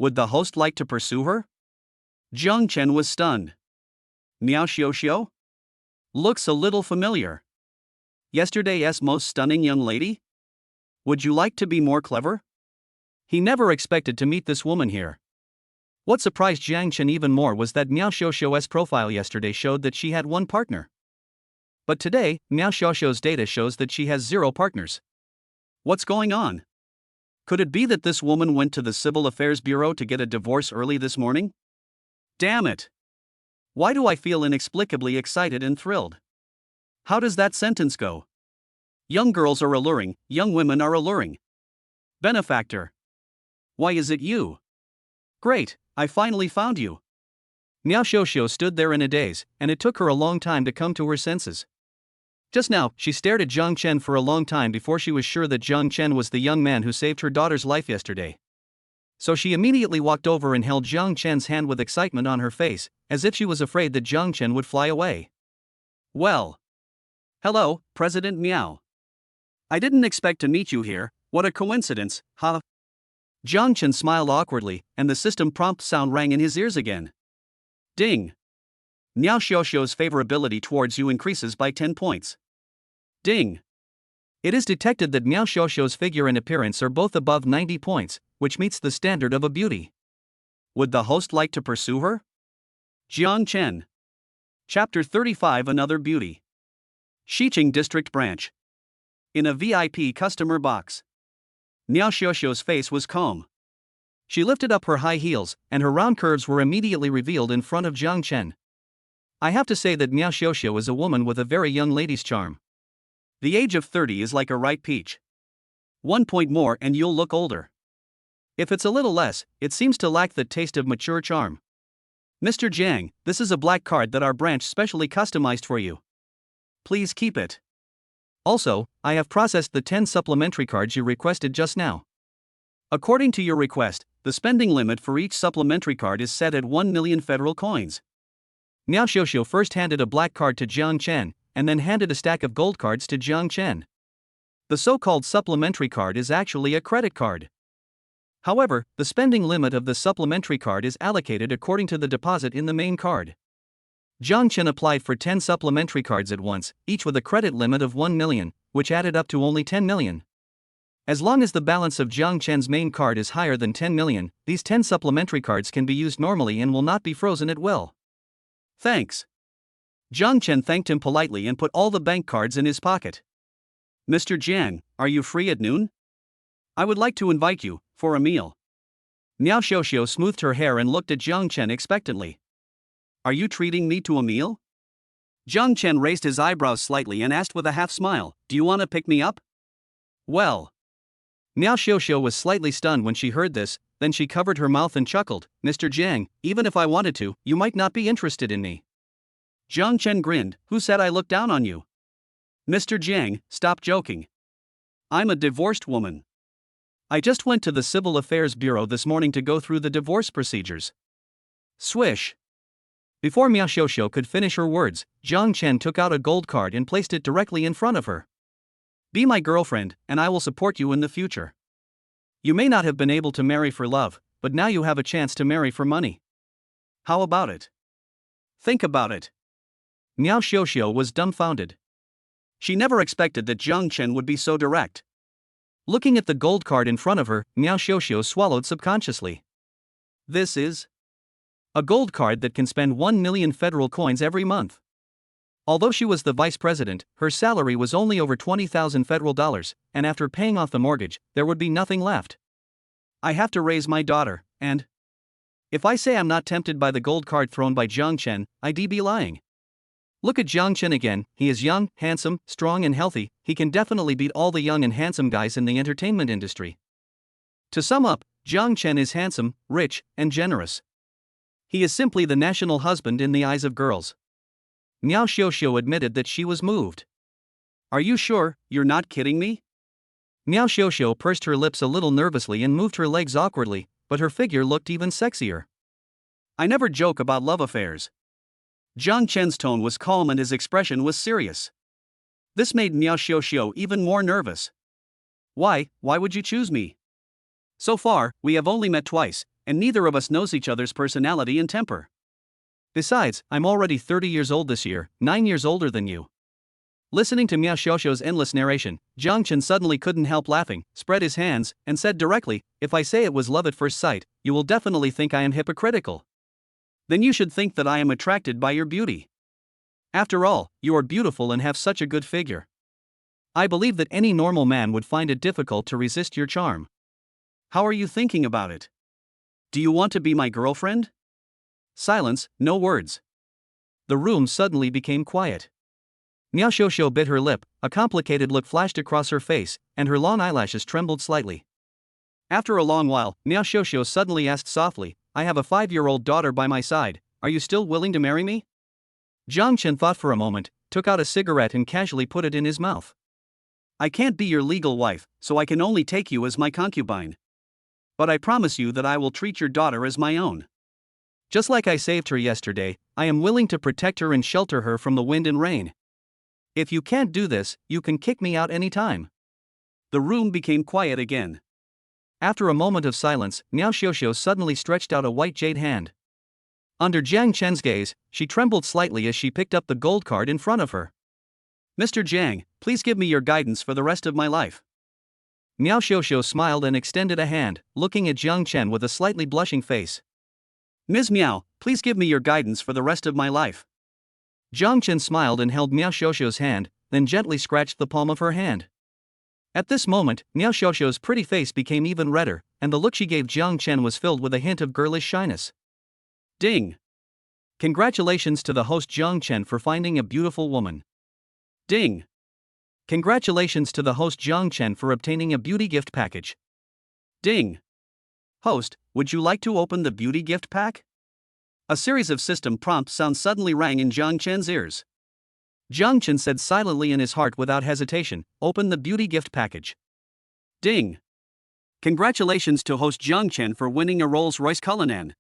S1: Would the host like to pursue her? Jiang Chen was stunned. Miao Xiuxiu? Looks a little familiar. Yesterday's most stunning young lady? Would you like to be more clever? He never expected to meet this woman here. What surprised Jiang Chen even more was that Miao Xiuxiu's profile yesterday showed that she had one partner. But today, Miao Xiuxiu's data shows that she has 0 partners. What's going on? Could it be that this woman went to the Civil Affairs Bureau to get a divorce early this morning? Damn it! Why do I feel inexplicably excited and thrilled? How does that sentence go? Young girls are alluring, young women are alluring. Benefactor. Why is it you? Great, I finally found you. Miao Xiuxiu stood there in a daze, and it took her a long time to come to her senses. Just now, she stared at Jiang Chen for a long time before she was sure that Jiang Chen was the young man who saved her daughter's life yesterday. So she immediately walked over and held Jiang Chen's hand with excitement on her face, as if she was afraid that Jiang Chen would fly away. Well. Hello, President Miao. I didn't expect to meet you here, what a coincidence, huh? Jiang Chen smiled awkwardly, and the system prompt sound rang in his ears again. Ding. Miao Xiuxiu's favorability towards you increases by 10 points. Ding. It is detected that Miao Xiuxiu's figure and appearance are both above 90 points, which meets the standard of a beauty. Would the host like to pursue her? Jiang Chen. Chapter 35 Another Beauty. Xiqing District Branch. In a VIP customer box. Miao Xiuxiu's face was calm. She lifted up her high heels, and her round curves were immediately revealed in front of Jiang Chen. I have to say that Miao Xiuxiu is a woman with a very young lady's charm. The age of 30 is like a ripe peach. 1 point more and you'll look older. If it's a little less, it seems to lack the taste of mature charm. Mr. Jiang, this is a black card that our branch specially customized for you. Please keep it. Also, I have processed the 10 supplementary cards you requested just now. According to your request, the spending limit for each supplementary card is set at 1 million federal coins. Miao Xiuxiu first handed a black card to Jiang Chen, and then handed a stack of gold cards to Jiang Chen. The so-called supplementary card is actually a credit card. However, the spending limit of the supplementary card is allocated according to the deposit in the main card. Jiang Chen applied for 10 supplementary cards at once, each with a credit limit of 1 million, which added up to only 10 million. As long as the balance of Jiang Chen's main card is higher than 10 million, these 10 supplementary cards can be used normally and will not be frozen at will. Thanks. Jiang Chen thanked him politely and put all the bank cards in his pocket. Mr. Jiang, are you free at noon? I would like to invite you for a meal.
S2: Miao Xiaoxiao smoothed her hair and looked at Jiang Chen expectantly.
S1: Are you treating me to a meal? Jiang Chen raised his eyebrows slightly and asked with a half smile, do you want to pick me up?
S2: Well. Miao Xiaoxiao was slightly stunned when she heard this, then she covered her mouth and chuckled, Mr. Jiang, even if I wanted to, you might not be interested in me.
S1: Jiang Chen grinned, who said I looked down on you? Mr. Jiang, stop joking. I'm a divorced woman.
S2: I just went to the Civil Affairs Bureau this morning to go through the divorce procedures.
S1: Swish.
S2: Before Miao Xiaoxiao could finish her words, Jiang Chen took out a gold card and placed it directly in front of her.
S1: Be my girlfriend, and I will support you in the future. You may not have been able to marry for love, but now you have a chance to marry for money. How about it? Think about it.
S2: Miao Xiaoxiao was dumbfounded.
S1: She never expected that Jiang Chen would be so direct.
S2: Looking at the gold card in front of her, Miao Xiaoxiao swallowed subconsciously.
S1: This is
S2: a gold card that can spend 1 million federal coins every month. Although she was the vice president, her salary was only over 20,000 federal dollars, and after paying off the mortgage, there would be nothing left.
S1: I have to raise my daughter, and if I say I'm not tempted by the gold card thrown by Jiang Chen, I'd be lying.
S2: Look at Jiang Chen again, he is young, handsome, strong and healthy, he can definitely beat all the young and handsome guys in the entertainment industry. To sum up, Jiang Chen is handsome, rich, and generous. He is simply the national husband in the eyes of girls. Miao Xiaoxiao admitted that she was moved.
S1: Are you sure you're not kidding me?
S2: Miao Xiaoxiao pursed her lips a little nervously and moved her legs awkwardly, but her figure looked even sexier.
S1: I never joke about love affairs. Jiang Chen's tone was calm and his expression was serious. This made Miao Xiaoxiao even more nervous. Why would you choose me? So far, we have only met twice, and neither of us knows each other's personality and temper.
S2: Besides, I'm already 30 years old this year, 9 years older than you. Listening to Miao Xiaoxiao's endless narration, Jiang Chen suddenly couldn't help laughing, spread his hands, and said directly, if I say it was love at first sight, you will definitely think I am hypocritical.
S1: Then you should think that I am attracted by your beauty. After all, you are beautiful and have such a good figure.
S2: I believe that any normal man would find it difficult to resist your charm.
S1: How are you thinking about it? Do you want to be my girlfriend? Silence, no words.
S2: The room suddenly became quiet. Miao Xiaoxiao bit her lip, a complicated look flashed across her face, and her long eyelashes trembled slightly.
S1: After a long while, Miao Xiaoxiao suddenly asked softly, I have a 5-year-old daughter by my side, are you still willing to marry me?
S2: Jiang Chen thought for a moment, took out a cigarette and casually put it in his mouth.
S1: I can't be your legal wife, so I can only take you as my concubine. But I promise you that I will treat your daughter as my own.
S2: Just like I saved her yesterday, I am willing to protect her and shelter her from the wind and rain. If you can't do this, you can kick me out any time.
S1: The room became quiet again.
S2: After a moment of silence, Miao Xiaoxiao suddenly stretched out a white jade hand. Under Jiang Chen's gaze, she trembled slightly as she picked up the gold card in front of her.
S1: Mr. Jiang, please give me your guidance for the rest of my life.
S2: Miao Xiaoxiao smiled and extended a hand, looking at Jiang Chen with a slightly blushing face.
S1: Ms. Miao, please give me your guidance for the rest of my life.
S2: Jiang Chen smiled and held Miao Xiaoxiao's hand, then gently scratched the palm of her hand. At this moment, Miao Xiaoxiao's pretty face became even redder, and the look she gave Jiang Chen was filled with a hint of girlish shyness.
S1: Ding!
S2: Congratulations to the host Jiang Chen for finding a beautiful woman.
S1: Ding!
S2: Congratulations to the host Jiang Chen for obtaining a beauty gift package.
S1: Ding! Host, would you like to open the beauty gift pack? A series of system prompt sounds suddenly rang in Jiang Chen's ears.
S2: Jiang Chen said silently in his heart without hesitation, open the beauty gift package.
S1: Ding! Congratulations to host Jiang Chen for winning a Rolls-Royce Cullinan.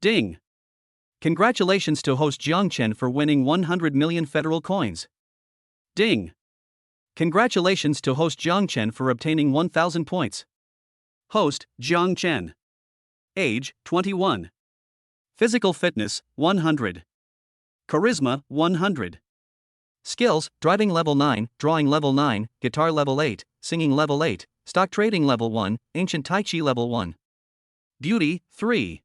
S1: Ding!
S2: Congratulations to host Jiang Chen for winning 100 million federal coins.
S1: Ding!
S2: Congratulations to host Jiang Chen for obtaining 1,000 points.
S1: Host, Jiang Chen. Age, 21. Physical fitness, 100. Charisma, 100.
S2: Skills, driving level 9, drawing level 9, guitar level 8, singing level 8, stock trading level 1, ancient Tai Chi level 1.
S1: Beauty, 3.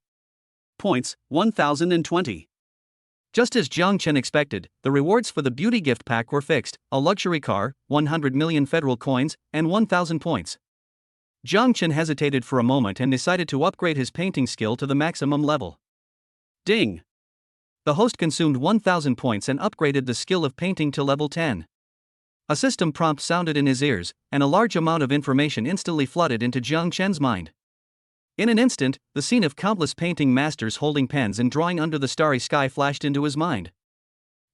S1: Points, 1,020.
S2: Just as Jiang Chen expected, the rewards for the beauty gift pack were fixed: a luxury car, 100 million federal coins, and 1,000 points. Jiang Chen hesitated for a moment and decided to upgrade his painting skill to the maximum level.
S1: Ding!
S2: The host consumed 1,000 points and upgraded the skill of painting to level 10. A system prompt sounded in his ears, and a large amount of information instantly flooded into Jiang Chen's mind. In an instant, the scene of countless painting masters holding pens and drawing under the starry sky flashed into his mind.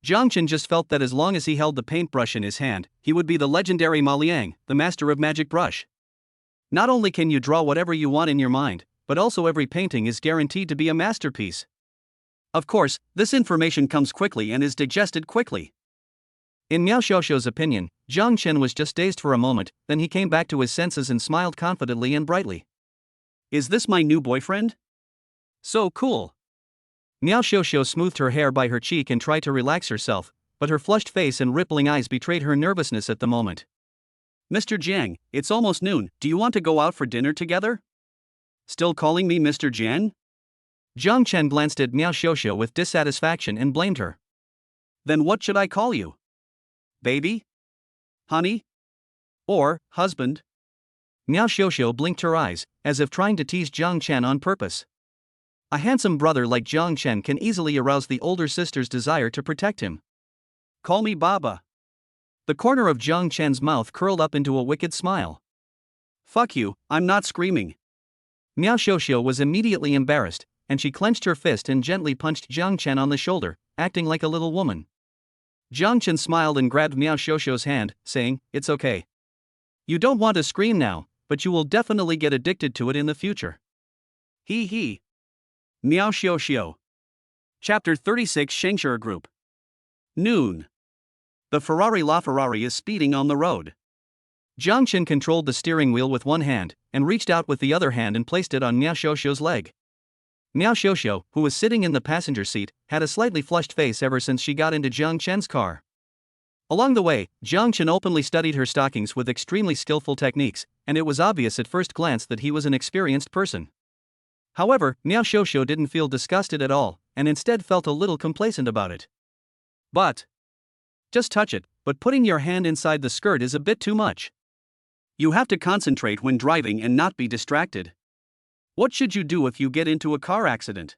S2: Jiang Chen just felt that as long as he held the paintbrush in his hand, he would be the legendary Ma Liang, the master of magic brush. Not only can you draw whatever you want in your mind, but also every painting is guaranteed to be a masterpiece. Of course, this information comes quickly and is digested quickly. In Miao Xiaoxiu's opinion, Jiang Chen was just dazed for a moment, then he came back to his senses and smiled confidently and brightly.
S1: Is this my new boyfriend? So cool.
S2: Miao Xiaoxiu smoothed her hair by her cheek and tried to relax herself, but her flushed face and rippling eyes betrayed her nervousness at the moment.
S1: Mr. Jiang, it's almost noon, do you want to go out for dinner together? Still calling me Mr. Jiang?
S2: Jiang Chen glanced at Miao Xiaoxiu with dissatisfaction and blamed her.
S1: Then what should I call you? Baby? Honey? Or husband?
S2: Miao Xiaoxiu blinked her eyes, as if trying to tease Jiang Chen on purpose. A handsome brother like Jiang Chen can easily arouse the older sister's desire to protect him.
S1: Call me Baba.
S2: The corner of Jiang Chen's mouth curled up into a wicked smile.
S1: Fuck you, I'm not screaming.
S2: Miao Xiaoxiu was immediately embarrassed, and she clenched her fist and gently punched Jiang Chen on the shoulder, acting like a little woman. Jiang Chen smiled and grabbed Miao Xiaoxiu's hand, saying, "It's okay. You don't want to scream now, but you will definitely get addicted to it in the future."
S1: Hee hee. Miao Xiaoxiu. Chapter 36 Shengshi Group. Noon. The LaFerrari is speeding on the road.
S2: Jiang Chen controlled the steering wheel with one hand, and reached out with the other hand and placed it on Miao Xiaoxiu's leg. Miao Xiaoxiu, who was sitting in the passenger seat, had a slightly flushed face ever since she got into Jiang Chen's car. Along the way, Jiang Chen openly studied her stockings with extremely skillful techniques, and it was obvious at first glance that he was an experienced person. However, Miao Xiaoxiu didn't feel disgusted at all, and instead felt a little complacent about it.
S1: But
S2: just touch it, but putting your hand inside the skirt is a bit too much.
S1: You have to concentrate when driving and not be distracted. What should you do if you get into a car accident?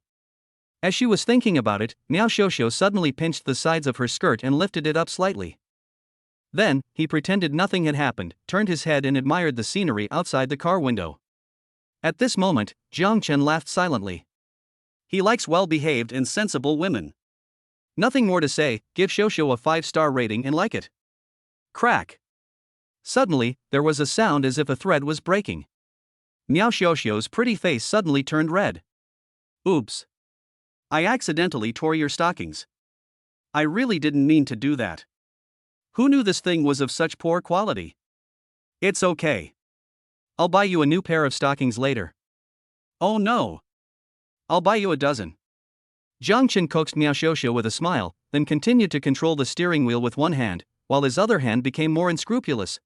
S2: As she was thinking about it, Miao Xiaoxiu suddenly pinched the sides of her skirt and lifted it up slightly. Then, he pretended nothing had happened, turned his head and admired the scenery outside the car window. At this moment, Jiang Chen laughed silently.
S1: He likes well-behaved and sensible women.
S2: Nothing more to say, give Xiaoxiu a 5-star rating and like it.
S1: Crack.
S2: Suddenly, there was a sound as if a thread was breaking. Miao Xiaoxiu's pretty face suddenly turned red.
S1: Oops. I accidentally tore your stockings. I really didn't mean to do that. Who knew this thing was of such poor quality? It's okay.
S2: I'll buy you a new pair of stockings later.
S1: Oh no. I'll buy you a dozen.
S2: Jiang Chen coaxed Miao Xiaoxiu with a smile, then continued to control the steering wheel with one hand, while his other hand became more unscrupulous.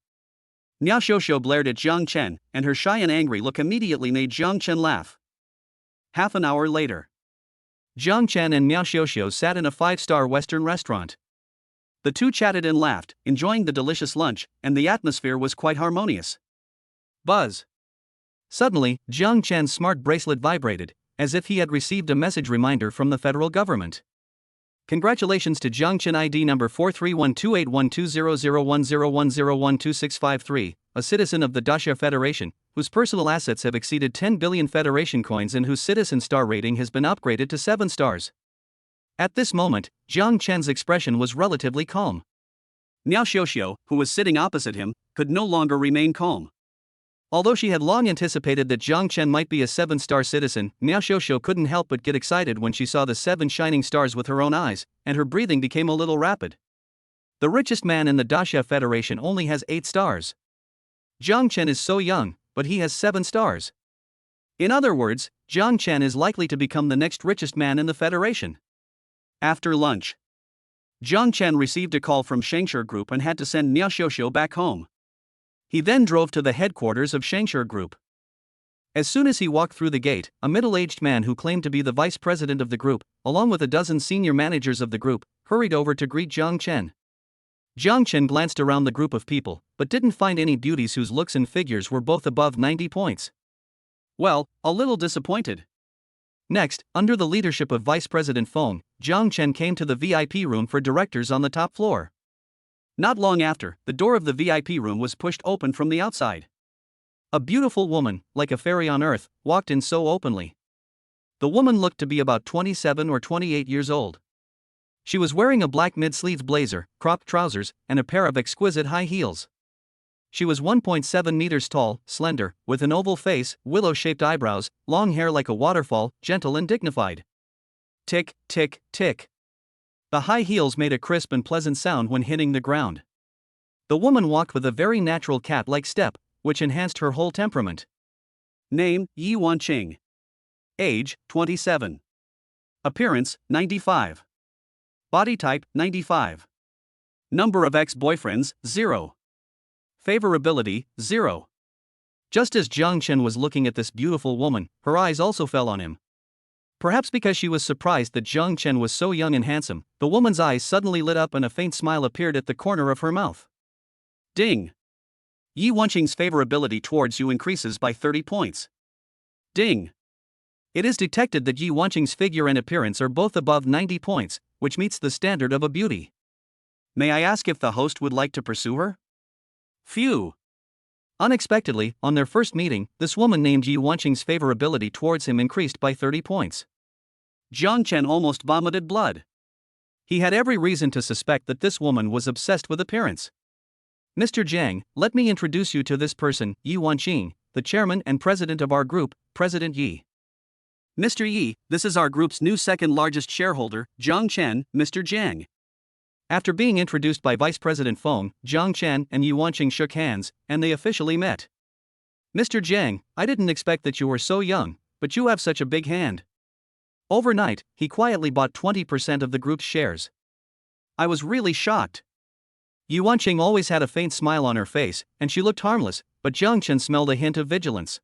S1: Miao Xiaoxiu blared at Jiang Chen, and her shy and angry look immediately made Jiang Chen laugh. Half an hour later.
S2: Jiang Chen and Miao Xiaoxiu sat in a 5-star Western restaurant.
S1: The two chatted and laughed, enjoying the delicious lunch, and the atmosphere was quite harmonious. Buzz.
S2: Suddenly, Jiang Chen's smart bracelet vibrated, as if he had received a message reminder from the federal government. Congratulations to Jiang Chen, ID number 4312812001010122653, a citizen of the Daxia Federation, whose personal assets have exceeded 10 billion Federation coins and whose citizen star rating has been upgraded to 7 stars. At this moment, Jiang Chen's expression was relatively calm.
S1: Miao Xiaoxiu, who was sitting opposite him, could no longer remain calm.
S2: Although she had long anticipated that Jiang Chen might be a 7-star citizen, Miao Xiaoxiu couldn't help but get excited when she saw the 7 shining stars with her own eyes, and her breathing became a little rapid. The richest man in the Daxia Federation only has 8 stars. Jiang Chen is so young, but he has 7 stars. In other words, Jiang Chen is likely to become the next richest man in the Federation.
S1: After lunch, Jiang Chen received a call from Shengshi Group and had to send Miao Xiaoxiu back home. He then drove to the headquarters of Shengshi Group.
S2: As soon as he walked through the gate, a middle-aged man who claimed to be the vice president of the group, along with a dozen senior managers of the group, hurried over to greet Jiang Chen. Jiang Chen glanced around the group of people, but didn't find any beauties whose looks and figures were both above 90 points.
S1: Well, a little disappointed.
S2: Next, under the leadership of Vice President Feng, Jiang Chen came to the VIP room for directors on the top floor.
S1: Not long after, the door of the VIP room was pushed open from the outside.
S2: A beautiful woman, like a fairy on earth, walked in so openly. The woman looked to be about 27 or 28 years old. She was wearing a black mid-sleeved blazer, cropped trousers, and a pair of exquisite high heels. She was 1.7 meters tall, slender, with an oval face, willow-shaped eyebrows, long hair like a waterfall, gentle and dignified. Tick, tick, tick. The high heels made a crisp and pleasant sound when hitting the ground. The woman walked with a very natural cat-like step, which enhanced her whole temperament.
S1: Name, Yi Wanqing. Age, 27. Appearance, 95. Body type, 95. Number of ex-boyfriends, 0. Favorability, 0.
S2: Just as Jiang Chen was looking at this beautiful woman, her eyes also fell on him. Perhaps because she was surprised that Jiang Chen was so young and handsome, the woman's eyes suddenly lit up and a faint smile appeared at the corner of her mouth.
S1: Ding. Yi Wanqing's favorability towards you increases by 30 points. Ding.
S2: It is detected that Yi Wanqing's figure and appearance are both above 90 points, which meets the standard of a beauty.
S1: May I ask if the host would like to pursue her? Phew.
S2: Unexpectedly, on their first meeting, this woman named Yi Wanqing's favorability towards him increased by 30 points.
S1: Jiang Chen almost vomited blood.
S2: He had every reason to suspect that this woman was obsessed with appearance. Mr. Jiang, let me introduce you to this person, Yi Wanqing, the chairman and president of our group, President Yi.
S1: Mr. Yi, this is our group's new second largest shareholder, Jiang Chen, Mr. Jiang.
S2: After being introduced by Vice President Feng, Jiang Chen and Yi Wanqing shook hands, and they officially met. Mr. Jiang, I didn't expect that you were so young, but you have such a big hand. Overnight, he quietly bought 20% of the group's shares.
S1: I was really shocked.
S2: Yi Wanqing always had a faint smile on her face, and she looked harmless, but Jiang Chen smelled a hint of vigilance.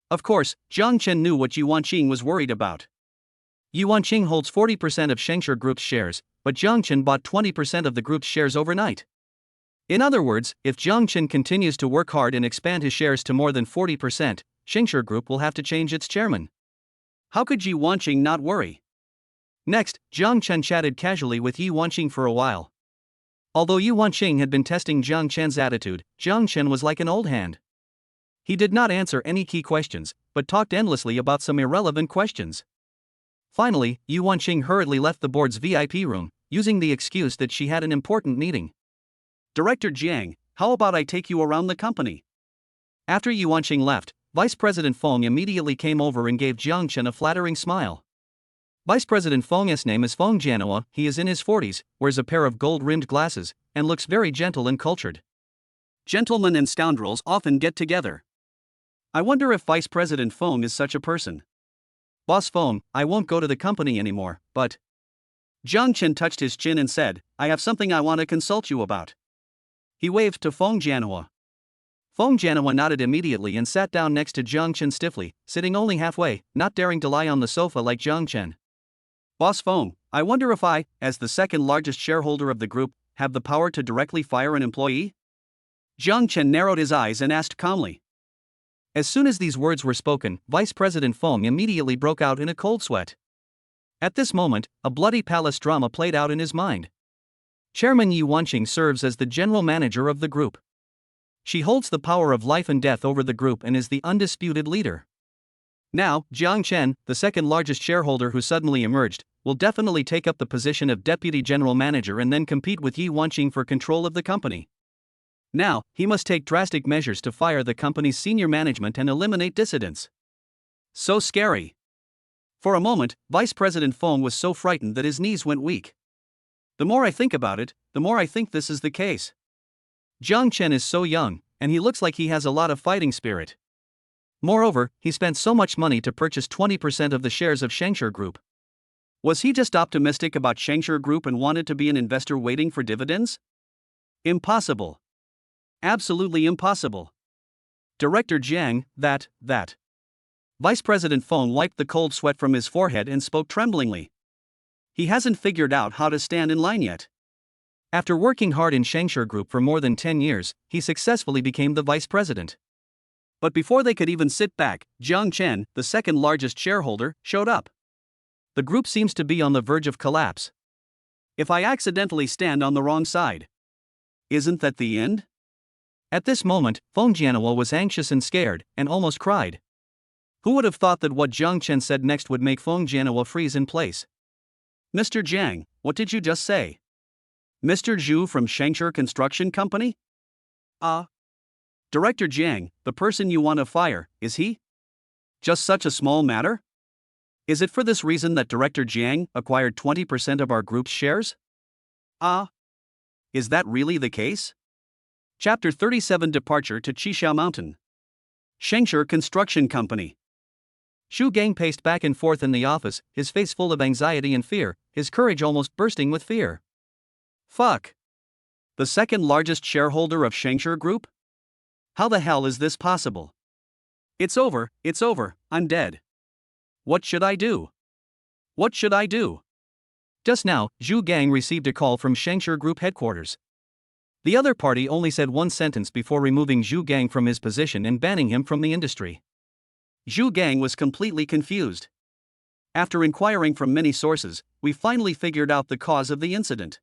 S1: Of course, Jiang Chen knew what Yi Wanqing was worried about.
S2: Yi Wanqing holds 40% of Shengshi Group's shares, but Jiang Chen bought 20% of the group's shares overnight. In other words, if Jiang Chen continues to work hard and expand his shares to more than 40%, Shengshi Group will have to change its chairman.
S1: How could Yi Wanqing not worry?
S2: Next, Jiang Chen chatted casually with Yi Wanqing for a while. Although Yi Wanqing had been testing Jiang Chen's attitude, Jiang Chen was like an old hand. He did not answer any key questions, but talked endlessly about some irrelevant questions. Finally, Yi Wanqing hurriedly left the board's VIP room, using the excuse that she had an important meeting.
S1: Director Jiang, how about I take you around the company?
S2: After Yi Wanqing left, Vice President Feng immediately came over and gave Jiang Chen a flattering smile. Vice President Feng's name is Feng Jianhua, he is in his 40s, wears a pair of gold-rimmed glasses, and looks very gentle and cultured.
S1: Gentlemen and scoundrels often get together. I wonder if Vice President Feng is such a person.
S2: Boss Feng, I won't go to the company anymore, but...
S1: Jiang Chen touched his chin and said, I have something I want to consult you about. He waved to Feng Jianhua.
S2: Feng Jianhua nodded immediately and sat down next to Jiang Chen stiffly, sitting only halfway, not daring to lie on the sofa like Jiang Chen.
S1: Boss Feng, I wonder if I, as the second largest shareholder of the group, have the power to directly fire an employee? Jiang Chen narrowed his eyes and asked calmly.
S2: As soon as these words were spoken, Vice President Feng immediately broke out in a cold sweat. At this moment, a bloody palace drama played out in his mind. Chairman Yi Wanqing serves as the general manager of the group. She holds the power of life and death over the group and is the undisputed leader. Now, Jiang Chen, the second largest shareholder who suddenly emerged, will definitely take up the position of deputy general manager and then compete with Yi Wanqing for control of the company. Now, he must take drastic measures to fire the company's senior management and eliminate dissidents.
S1: So scary. For a moment, Vice President Feng was so frightened that his knees went weak. The more I think about it, the more I think this is the case. Jiang Chen is so young, and he looks like he has a lot of fighting spirit.
S2: Moreover, he spent so much money to purchase 20% of the shares of Shengshi Group.
S1: Was he just optimistic about Shengshi Group and wanted to be an investor waiting for dividends? Impossible. Absolutely impossible. Director Jiang, that. Vice President Feng wiped the cold sweat from his forehead and spoke tremblingly. He hasn't figured out how to stand in line yet.
S2: After working hard in Shengshi Group for more than 10 years, he successfully became the vice president.
S1: But before they could even sit back, Jiang Chen, the second largest shareholder, showed up.
S2: The group seems to be on the verge of collapse.
S1: If I accidentally stand on the wrong side, isn't that the end?
S2: At this moment, Feng Jianhua was anxious and scared, and almost cried.
S1: Who would have thought that what Jiang Chen said next would make Feng Jianhua freeze in place? Mr. Jiang, what did you just say? Mr. Zhu from Shengshi Construction Company? Director Jiang, the person you want to fire, is he? Just such a small matter? Is it for this reason that Director Jiang acquired 20% of our group's shares? Is that really the case? Chapter 37 Departure to Qishao Mountain. Shengshi Construction Company.
S2: Xu Gang paced back and forth in the office, his face full of anxiety and fear, his courage almost bursting with fear.
S1: Fuck. The second largest shareholder of Shengshi Group? How the hell is this possible? It's over, I'm dead. What should I do? What should I do?
S2: Just now, Zhu Gang received a call from Shengshi Group headquarters. The other party only said one sentence before removing Zhu Gang from his position and banning him from the industry.
S1: Zhu Gang was completely confused. After inquiring from many sources, we finally figured out the cause of the incident.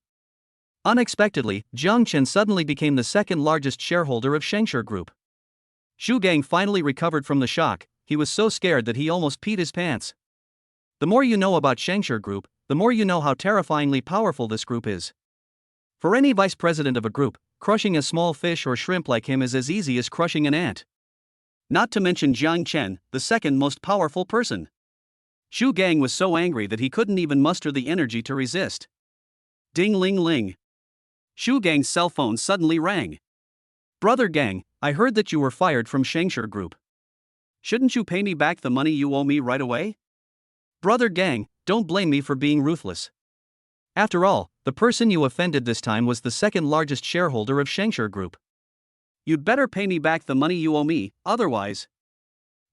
S2: Unexpectedly, Jiang Chen suddenly became the second largest shareholder of Shengshi Group. Zhu Gang finally recovered from the shock. He was so scared that he almost peed his pants. The more you know about Shengshi Group, the more you know how terrifyingly powerful this group is. For any vice president of a group, crushing a small fish or shrimp like him is as easy as crushing an ant.
S1: Not to mention Jiang Chen, the second most powerful person. Zhu Gang was so angry that he couldn't even muster the energy to resist. Ding-ling-ling. Zhu Gang's cell phone suddenly rang. Brother Gang, I heard that you were fired from Shengshi Group. Shouldn't you pay me back the money you owe me right away?
S2: Brother Gang, don't blame me for being ruthless. After all, the person you offended this time was the second largest shareholder of Shengshi Group.
S1: You'd better pay me back the money you owe me, otherwise.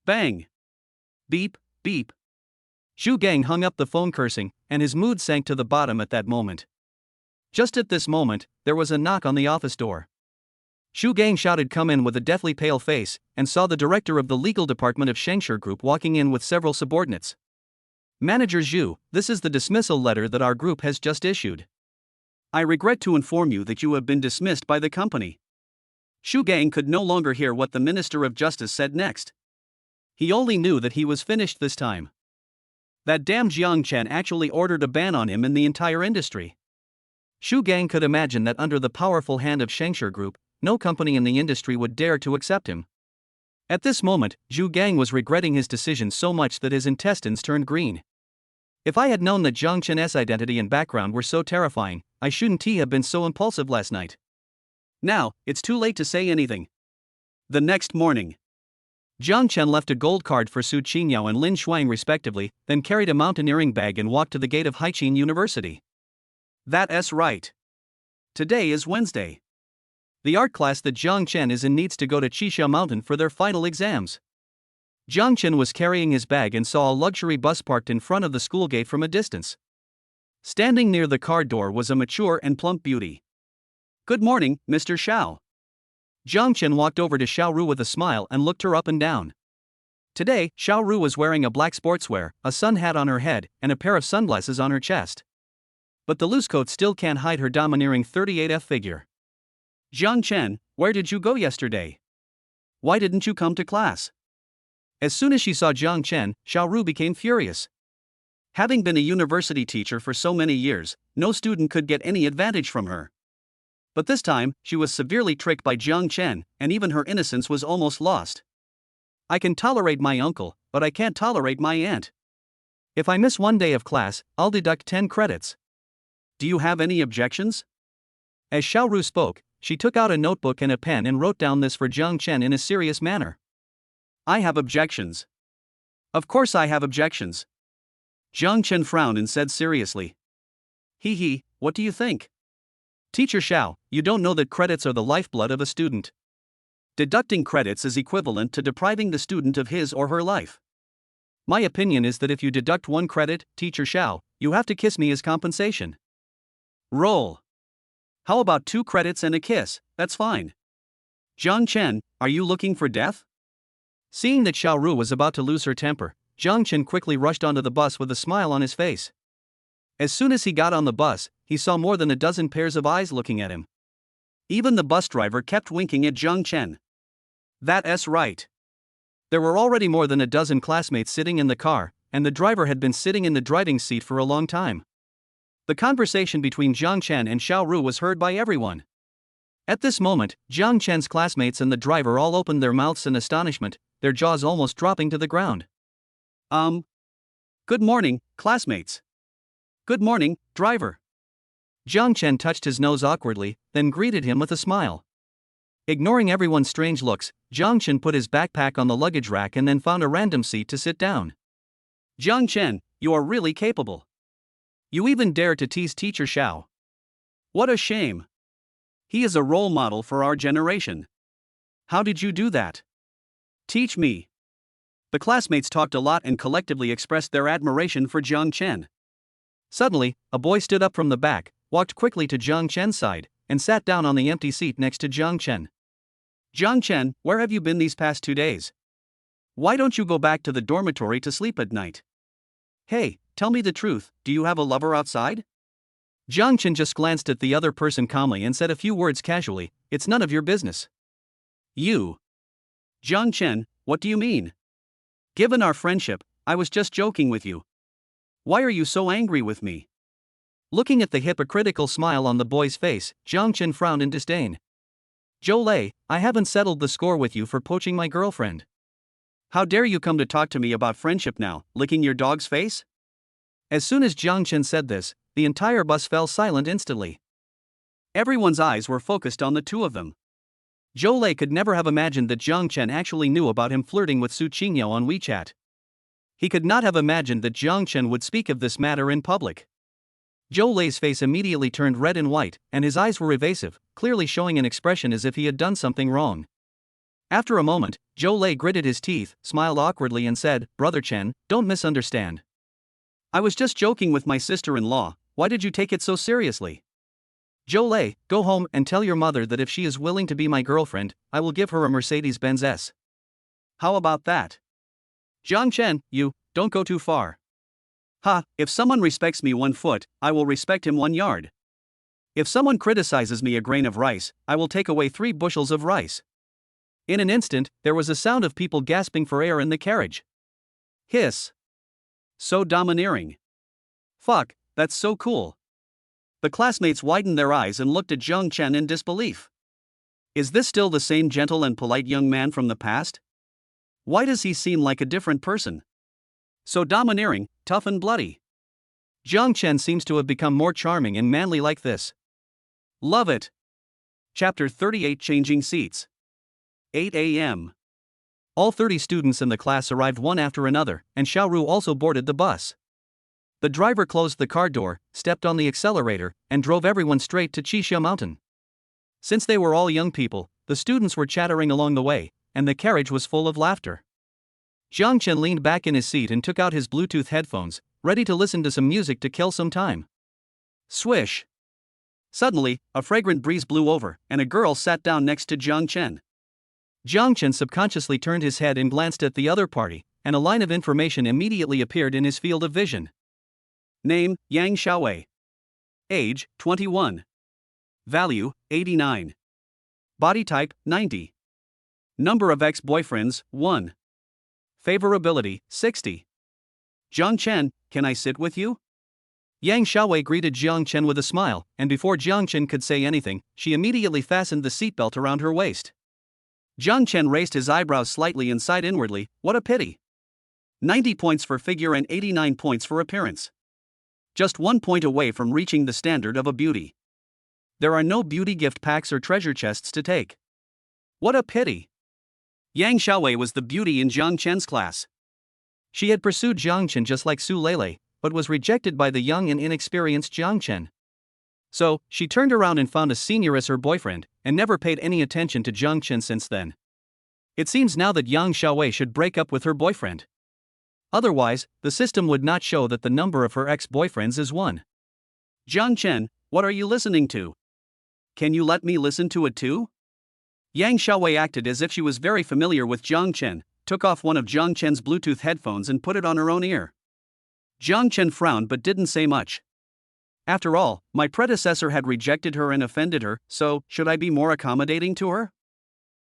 S1: Bang. Beep, beep.
S2: Zhu Gang hung up the phone cursing, and his mood sank to the bottom at that moment. Just at this moment, there was a knock on the office door. Zhu Gang shouted "Come in" with a deathly pale face, and saw the director of the legal department of Shengshi Group walking in with several subordinates. Manager Zhu, this is the dismissal letter that our group has just issued.
S1: I regret to inform you that you have been dismissed by the company. Zhu Gang could no longer hear what the Minister of Justice said next. He only knew that he was finished this time. That damn Jiang Chen actually ordered a ban on him in the entire industry.
S2: Zhu Gang could imagine that under the powerful hand of Shengshi Group, no company in the industry would dare to accept him. At this moment, Zhu Gang was regretting his decision so much that his intestines turned green. If I had known that Jiang Chen's identity and background were so terrifying, I shouldn't have been so impulsive last night.
S1: Now, it's too late to say anything. The next morning,
S2: Jiang Chen left a gold card for Su Qingyao and Lin Shuang respectively, then carried a mountaineering bag and walked to the gate of Haiqin University.
S1: That's right. Today is Wednesday.
S2: The art class that Jiang Chen is in needs to go to Qishao Mountain for their final exams. Jiang Chen was carrying his bag and saw a luxury bus parked in front of the school gate from a distance.
S1: Standing near the car door was a mature and plump beauty. Good morning, Mr. Xiao.
S2: Jiang Chen walked over to Xiao Ru with a smile and looked her up and down. Today, Xiao Ru was wearing a black sportswear, a sun hat on her head, and a pair of sunglasses on her chest. But the loose coat still can't hide her domineering 38F figure.
S1: Jiang Chen, where did you go yesterday? Why didn't you come to class?
S2: As soon as she saw Jiang Chen, Xiao Ru became furious.
S1: Having been a university teacher for so many years, no student could get any advantage from her. But this time, she was severely tricked by Jiang Chen, and even her innocence was almost lost.
S2: I can tolerate my uncle, but I can't tolerate my aunt. If I miss one day of class, I'll deduct 10 credits.
S1: Do you have any objections?
S2: As Xiao Ru spoke, she took out a notebook and a pen and wrote down this for Jiang Chen in a serious manner.
S1: I have objections. Of course I have objections. Jiang Chen frowned and said seriously. What do you think?
S2: Teacher Xiao, you don't know that credits are the lifeblood of a student.
S1: Deducting credits is equivalent to depriving the student of his or her life.
S2: My opinion is that if you deduct 1 credit, teacher Xiao, you have to kiss me as compensation.
S1: Roll. How about 2 credits and a kiss? That's fine. Jiang Chen, are you looking for death?
S2: Seeing that Xiao Ru was about to lose her temper, Jiang Chen quickly rushed onto the bus with a smile on his face. As soon as he got on the bus, he saw more than a dozen pairs of eyes looking at him.
S1: Even the bus driver kept winking at Jiang Chen. That's right.
S2: There were already more than a dozen classmates sitting in the car, and the driver had been sitting in the driving seat for a long time. The conversation between Jiang Chen and Xiao Ru was heard by everyone. At this moment, Jiang Chen's classmates and the driver all opened their mouths in astonishment, their jaws almost dropping to the ground.
S1: Good morning, classmates. Good morning, driver.
S2: Jiang Chen touched his nose awkwardly, then greeted him with a smile. Ignoring everyone's strange looks, Jiang Chen put his backpack on the luggage rack and then found a random seat to sit down.
S1: Jiang Chen, you are really capable. You even dare to tease teacher Xiao. What a shame. He is a role model for our generation. How did you do that? Teach me. The classmates talked a lot and collectively expressed their admiration for Jiang Chen.
S2: Suddenly, a boy stood up from the back, walked quickly to Jiang Chen's side, and sat down on the empty seat next to Jiang Chen.
S1: Jiang Chen, where have you been these past 2 days? Why don't you go back to the dormitory to sleep at night? Hey, tell me the truth, do you have a lover outside?
S2: Jiang Chen just glanced at the other person calmly and said a few words casually, "It's none of your business."
S1: You. Jiang Chen, what do you mean? Given our friendship, I was just joking with you. Why are you so angry with me?
S2: Looking at the hypocritical smile on the boy's face, Jiang Chen frowned in disdain. "Zhou Lei, I haven't settled the score with you for poaching my girlfriend."
S1: How dare you come to talk to me about friendship now, licking your dog's face?
S2: As soon as Jiang Chen said this, the entire bus fell silent instantly.
S1: Everyone's eyes were focused on the two of them.
S2: Zhou Lei could never have imagined that Jiang Chen actually knew about him flirting with Su Qingyao on WeChat. He could not have imagined that Jiang Chen would speak of this matter in public. Zhou Lei's face immediately turned red and white, and his eyes were evasive, clearly showing an expression as if he had done something wrong. After a moment, Zhou Lei gritted his teeth, smiled awkwardly and said, "Brother Chen, don't misunderstand.
S1: I was just joking with my sister-in-law, why did you take it so seriously?"
S2: Zhou Lei, go home and tell your mother that if she is willing to be my girlfriend, I will give her a Mercedes-Benz S.
S1: How about that? Jiang Chen, you, don't go too far. Ha, if someone respects me 1 foot, I will respect him 1 yard. If someone criticizes me a grain of rice, I will take away 3 bushels of rice.
S2: In an instant, there was a sound of people gasping for air in the carriage.
S1: Hiss. So domineering. Fuck, that's so cool. The classmates widened their eyes and looked at Jiang Chen in disbelief. Is this still the same gentle and polite young man from the past? Why does he seem like a different person? So domineering, tough and bloody.
S2: Jiang Chen seems to have become more charming and manly like this.
S1: Love it. Chapter 38 Changing Seats. 8 a.m.
S2: All 30 students in the class arrived one after another, and Xiao Ru also boarded the bus. The driver closed the car door, stepped on the accelerator, and drove everyone straight to Qixia Mountain. Since they were all young people, the students were chattering along the way, and the carriage was full of laughter. Jiang Chen leaned back in his seat and took out his Bluetooth headphones, ready to listen to some music to kill some time.
S1: Swish. Suddenly, a fragrant breeze blew over, and a girl sat down next to Jiang Chen.
S2: Jiang Chen subconsciously turned his head and glanced at the other party, and a line of information immediately appeared in his field of vision.
S1: Name, Yang Xiaowei. Age, 21. Value, 89. Body type, 90. Number of ex-boyfriends, 1. Favorability, 60. Jiang Chen, can I sit with you?
S2: Yang Xiaowei greeted Jiang Chen with a smile, and before Jiang Chen could say anything, she immediately fastened the seatbelt around her waist.
S1: Jiang Chen raised his eyebrows slightly and sighed inwardly, what a pity. 90 points for figure and 89 points for appearance. Just 1 point away from reaching the standard of a beauty. There are no beauty gift packs or treasure chests to take. What a pity. Yang Xiaowei was the beauty in Jiang Chen's class.
S2: She had pursued Jiang Chen just like Su Lele, but was rejected by the young and inexperienced Jiang Chen. So, she turned around and found a senior as her boyfriend, and never paid any attention to Jiang Chen since then. It seems now that Yang Xiaowei should break up with her boyfriend. Otherwise, the system would not show that the number of her ex-boyfriends is 1.
S1: Jiang Chen, what are you listening to? Can you let me listen to it too? Yang Xiaowei acted as if she was very familiar with Jiang Chen, took off one of Jiang Chen's Bluetooth headphones and put it on her own ear. Jiang Chen frowned but didn't say much. After all, my predecessor had rejected her and offended her, so should I be more accommodating to her?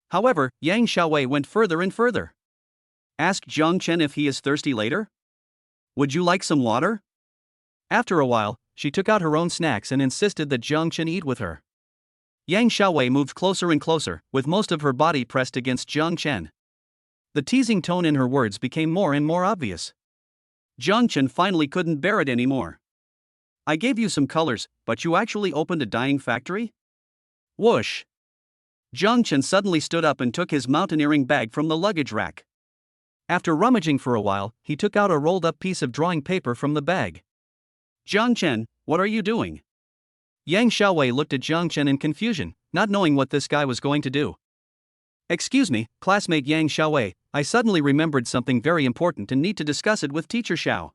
S1: However, Yang Xiaowei went further and further. Ask Jiang Chen if he is thirsty later? Would you like some water?
S2: After a while, she took out her own snacks and insisted that Jiang Chen eat with her. Yang Xiaowei moved closer and closer, with most of her body pressed against Jiang Chen. The teasing tone in her words became more and more obvious.
S1: Jiang Chen finally couldn't bear it anymore. I gave you some colors, but you actually opened a dyeing factory? Whoosh! Jiang Chen suddenly stood up and took his mountaineering bag from the luggage rack.
S2: After rummaging for a while, he took out a rolled-up piece of drawing paper from the bag.
S1: Jiang Chen, what are you doing?
S2: Yang Xiaowei looked at Jiang Chen in confusion, not knowing what this guy was going to do. Excuse me, classmate Yang Xiaowei, I suddenly remembered something very important and need to discuss it with Teacher Xiao.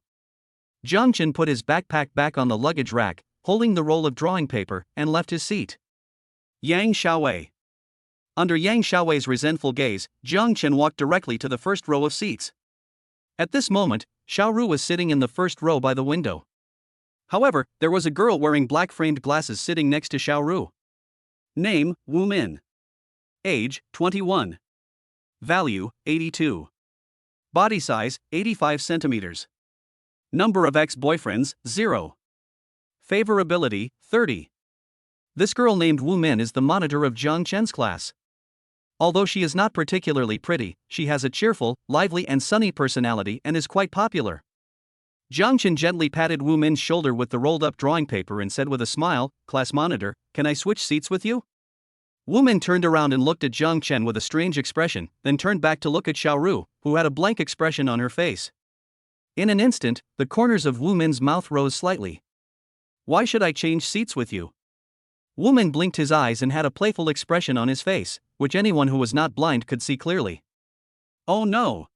S2: Jiang Chen put his backpack back on the luggage rack, holding the roll of drawing paper, and left his seat.
S1: Yang Xiaowei. Under Yang Xiaowei's resentful gaze, Jiang Chen walked directly to the first row of seats.
S2: At this moment, Xiaoru was sitting in the first row by the window.
S1: However, there was a girl wearing black-framed glasses sitting next to Xiaoru. Name, Wu Min. Age, 21. Value, 82. Body size, 85 centimeters. Number of ex-boyfriends, 0. Favorability, 30.
S2: This girl named Wu Min is the monitor of Jiang Chen's class. Although she is not particularly pretty, she has a cheerful, lively and sunny personality and is quite popular. Jiang Chen gently patted Wu Min's shoulder with the rolled-up drawing paper and said with a smile, "Class monitor, can I switch seats with you?" Wu Min turned around and looked at Jiang Chen with a strange expression, then turned back to look at Xiaoru, who had a blank expression on her face. In an instant, the corners of Wu Min's mouth rose slightly.
S1: Why should I change seats with you?
S2: Wu Min blinked his eyes and had a playful expression on his face, which anyone who was not blind could see clearly.
S1: Oh no!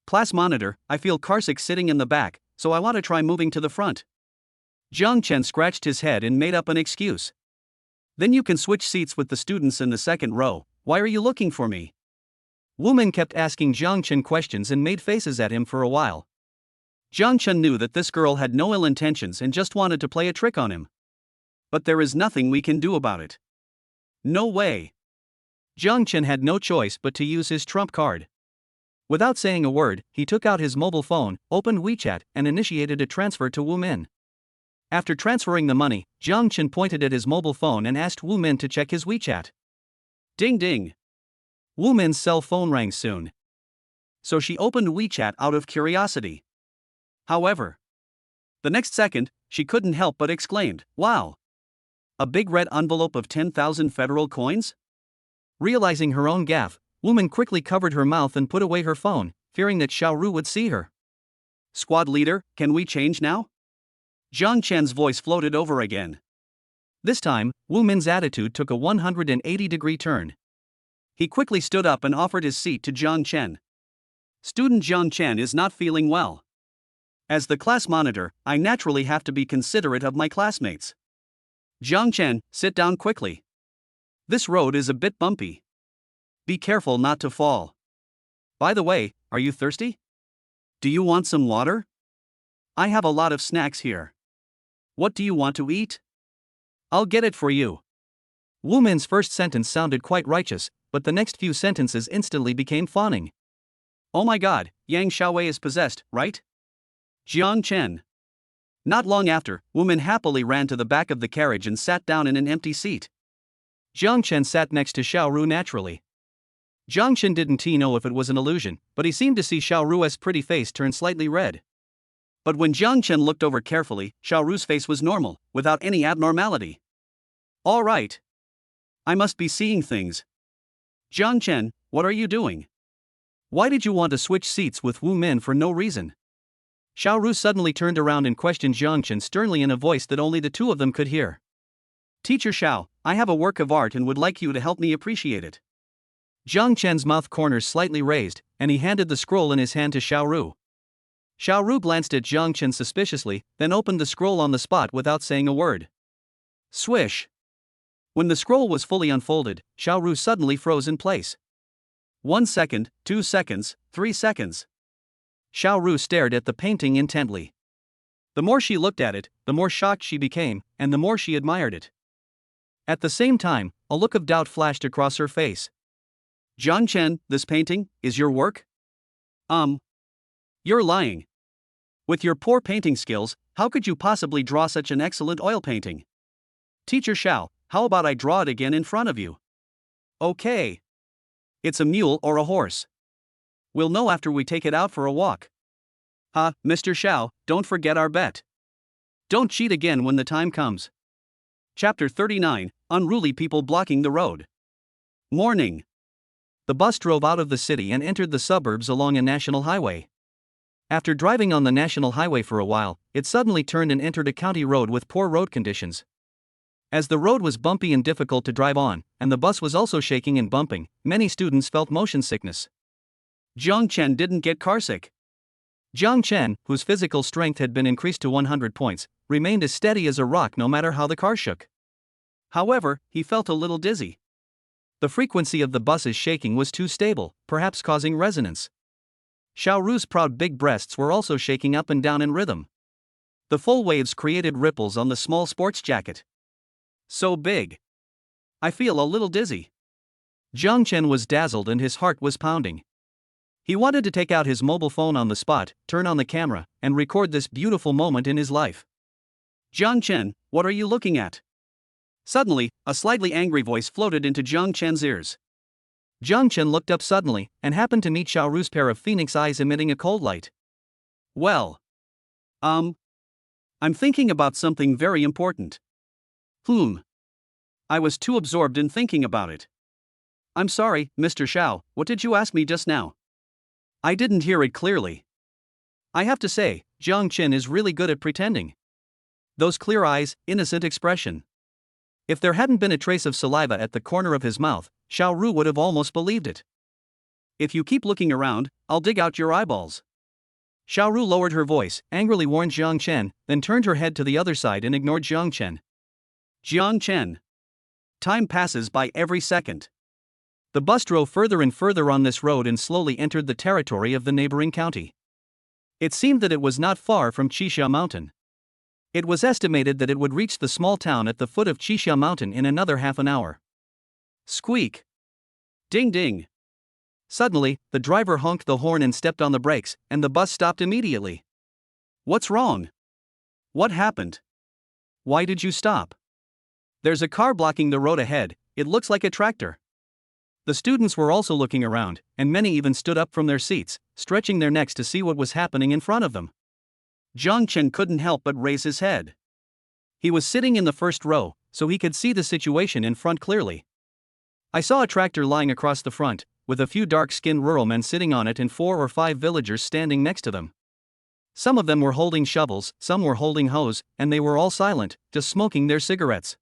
S1: Class monitor, I feel carsick sitting in the back, so I want to try moving to the front. Jiang Chen scratched his head and made up an excuse. Then you can switch seats with the students in the second row. Why are you looking for me?
S2: Wu Min kept asking Jiang Chen questions and made faces at him for a while.
S1: Jiang Chen knew that this girl had no ill intentions and just wanted to play a trick on him. But there is nothing we can do about it. No way.
S2: Jiang Chen had no choice but to use his trump card. Without saying a word, he took out his mobile phone, opened WeChat, and initiated a transfer to Wu Min. After transferring the money, Jiang Chen pointed at his mobile phone and asked Wu Min to check his WeChat.
S1: Ding ding.
S2: Wu Min's cell phone rang soon.
S1: So she opened WeChat out of curiosity. However, the next second, she couldn't help but exclaimed, "Wow! A big red envelope of 10,000 federal coins?"
S2: Realizing her own gaffe, Wu Min quickly covered her mouth and put away her phone, fearing that Xiaoru would see her.
S1: Squad leader, can we change now? Jiang Chen's voice floated over again.
S2: This time, Wu Min's attitude took a 180-degree turn.
S1: He quickly stood up and offered his seat to Jiang Chen. Student Jiang Chen is not feeling well. As the class monitor, I naturally have to be considerate of my classmates. Jiang Chen, sit down quickly. This road is a bit bumpy. Be careful not to fall. By the way, are you thirsty? Do you want some water? I have a lot of snacks here. What do you want to eat? I'll get it for you.
S2: Wu Min's first sentence sounded quite righteous, but the next few sentences instantly became fawning.
S1: Oh my god, Yang Xiaowei is possessed, right? Jiang Chen. Not long after, Wu Min happily ran to the back of the carriage and sat down in an empty seat.
S2: Jiang Chen sat next to Xiaoru naturally. Jiang Chen didn't know if it was an illusion, but he seemed to see Xiaoru's pretty face turn slightly red.
S1: But when Jiang Chen looked over carefully, Xiaoru's face was normal, without any abnormality. All right. I must be seeing things. Jiang Chen, what are you doing? Why did you want to switch seats with Wu Min for no reason?
S2: Xiaoru suddenly turned around and questioned Jiang Chen sternly in a voice that only the two of them could hear.
S1: Teacher Xiao, I have a work of art and would like you to help me appreciate it.
S2: Jiang Chen's mouth corners slightly raised, and he handed the scroll in his hand to Xiaoru. Xiao Ru glanced at Jiang Chen suspiciously, then opened the scroll on the spot without saying a word. Swish! When the scroll was fully unfolded, Xiao Ru suddenly froze in place. 1 second, 2 seconds, 3 seconds. Xiao Ru stared at the painting intently. The more she looked at it, the more shocked she became, and the more she admired it. At the same time, a look of doubt flashed across her face. Jiang Chen, this painting is your work? You're lying. With your poor painting skills, how could you possibly draw such an excellent oil painting? Teacher Xiao, how about I draw it again in front of you? Okay. It's a mule or a horse. We'll know after we take it out for a walk. Mr. Xiao, don't forget our bet. Don't cheat again when the time comes. Chapter 39, Unruly People Blocking the Road. Morning. The bus drove out of the city and entered the suburbs along a national highway. After driving on the national highway for a while, it suddenly turned and entered a county road with poor road conditions. As the road was bumpy and difficult to drive on, and the bus was also shaking and bumping, many students felt motion sickness. Jiang Chen didn't get carsick. Jiang Chen, whose physical strength had been increased to 100 points, remained as steady as a rock no matter how the car shook. However, he felt a little dizzy. The frequency of the bus's shaking was too stable, perhaps causing resonance. Xiao Ru's proud big breasts were also shaking up and down in rhythm. The full waves created ripples on the small sports jacket. So big. I feel a little dizzy. Jiang Chen was dazzled and his heart was pounding. He wanted to take out his mobile phone on the spot, turn on the camera, and record this beautiful moment in his life. Jiang Chen, what are you looking at? Suddenly, a slightly angry voice floated into Jiang Chen's ears. Jiang Chen looked up suddenly, and happened to meet Xiao Ru's pair of phoenix eyes emitting a cold light. Well. I'm thinking about something very important. I was too absorbed in thinking about it. I'm sorry, Mr. Xiao, what did you ask me just now? I didn't hear it clearly. I have to say, Jiang Chen is really good at pretending. Those clear eyes, innocent expression. If there hadn't been a trace of saliva at the corner of his mouth, Xiao Ru would have almost believed it. If you keep looking around, I'll dig out your eyeballs. Xiao Ru lowered her voice, angrily warned Jiang Chen, then turned her head to the other side and ignored Jiang Chen. Jiang Chen. Time passes by every second. The bus drove further and further on this road and slowly entered the territory of the neighboring county. It seemed that it was not far from Qixia Mountain. It was estimated that it would reach the small town at the foot of Qixia Mountain in another half an hour. Squeak. Ding ding. Suddenly, the driver honked the horn and stepped on the brakes, and the bus stopped immediately. What's wrong? What happened? Why did you stop? There's a car blocking the road ahead, it looks like a tractor. The students were also looking around, and many even stood up from their seats, stretching their necks to see what was happening in front of them. Jiang Chen couldn't help but raise his head. He was sitting in the first row, so he could see the situation in front clearly. I saw a tractor lying across the front, with a few dark-skinned rural men sitting on it and 4 or 5 villagers standing next to them. Some of them were holding shovels, some were holding hoes, and they were all silent, just smoking their cigarettes.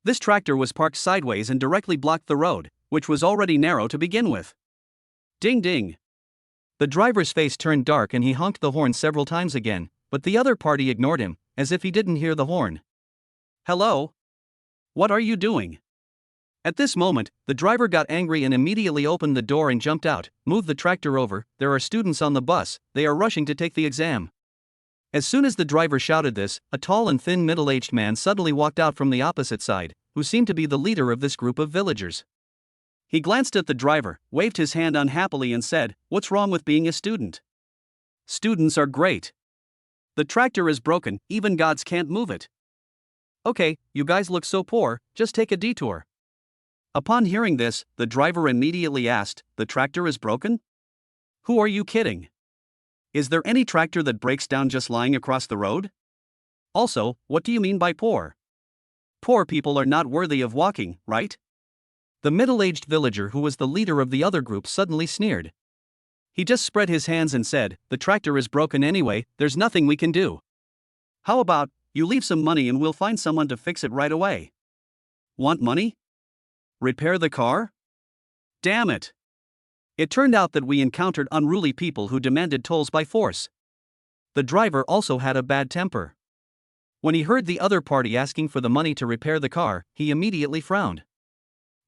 S2: This tractor was parked sideways and directly blocked the road, which was already narrow to begin with. Ding ding. The driver's face turned dark and he honked the horn several times again, but the other party ignored him, as if he didn't hear the horn. Hello? What are you doing? At this moment, the driver got angry and immediately opened the door and jumped out. Move the tractor over, there are students on the bus, they are rushing to take the exam. As soon as the driver shouted this, a tall and thin middle-aged man suddenly walked out from the opposite side, who seemed to be the leader of this group of villagers. He glanced at the driver, waved his hand unhappily and said, "What's wrong with being a student? Students are great. The tractor is broken, even gods can't move it. Okay, you guys look so poor, just take a detour." Upon hearing this, the driver immediately asked, "The tractor is broken? Who are you kidding? Is there any tractor that breaks down just lying across the road? Also, what do you mean by poor? Poor people are not worthy of walking, right?" The middle-aged villager who was the leader of the other group suddenly sneered. He just spread his hands and said, "The tractor is broken anyway, there's nothing we can do. How about, you leave some money and we'll find someone to fix it right away." Want money? Repair the car? Damn it. It turned out that we encountered unruly people who demanded tolls by force. The driver also had a bad temper. When he heard the other party asking for the money to repair the car, he immediately frowned.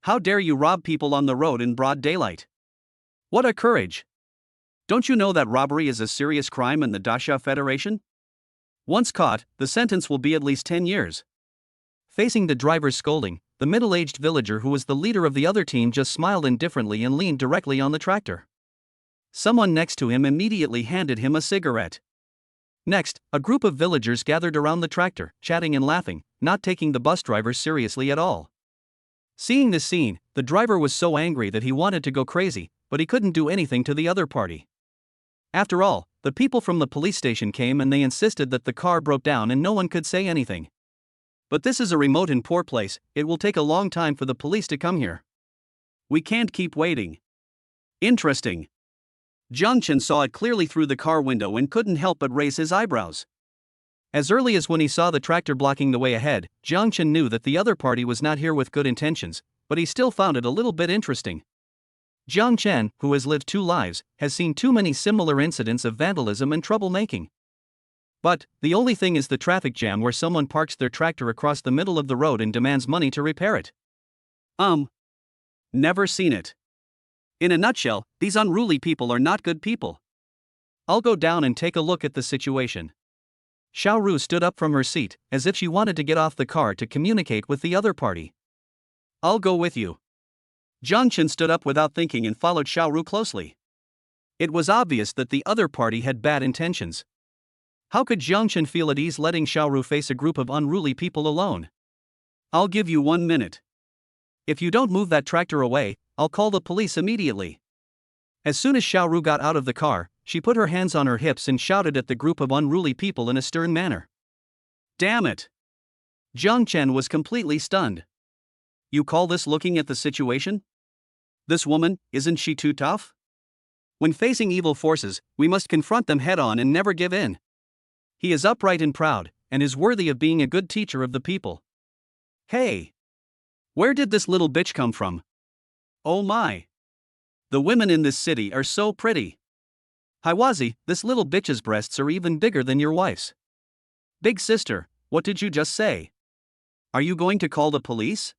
S1: How dare you rob people on the road in broad daylight? What a courage! Don't you know that robbery is a serious crime in the Dasha Federation? Once caught, the sentence will be at least 10 years.
S2: Facing the driver's scolding, the middle-aged villager who was the leader of the other team just smiled indifferently and leaned directly on the tractor. Someone next to him immediately handed him a cigarette. Next, a group of villagers gathered around the tractor, chatting and laughing, not taking the bus driver seriously at all. Seeing this scene, the driver was so angry that he wanted to go crazy, but he couldn't do anything to the other party. After all, the people from the police station came and they insisted that the car broke down and no one could say anything.
S1: But this is a remote and poor place, it will take a long time for the police to come here. We can't keep waiting. Interesting. Jiang Chen saw it clearly through the car window and couldn't help but raise his eyebrows.
S2: As early as when he saw the tractor blocking the way ahead, Jiang Chen knew that the other party was not here with good intentions, but he still found it a little bit interesting. Jiang Chen, who has lived 2 lives, has seen too many similar incidents of vandalism and troublemaking. But, the only thing is the traffic jam where someone parks their tractor across the middle of the road and demands money to repair it.
S1: Never seen it. In a nutshell, these unruly people are not good people.
S2: I'll go down and take a look at the situation. Xiao Ru stood up from her seat, as if she wanted to get off the car to communicate with the other party.
S1: I'll go with you. Jiang Chen stood up without thinking and followed Xiao Ru closely. It was obvious that the other party had bad intentions. How could Jiang Chen feel at ease letting Xiao Ru face a group of unruly people alone? I'll give you 1 minute.
S2: If you don't move that tractor away, I'll call the police immediately. As soon as Xiao Ru got out of the car, she put her hands on her hips and shouted at the group of unruly people in a stern manner.
S1: Damn it! Jiang Chen was completely stunned. You call this looking at the situation? This woman, isn't she too tough? When facing evil forces, we must confront them head-on and never give in. He is upright and proud, and is worthy of being a good teacher of the people. Hey! Where did this little bitch come from? Oh my! The women in this city are so pretty. Hiwazi, this little bitch's breasts are even bigger than your wife's. Big sister, what did you just say? Are you going to call the police?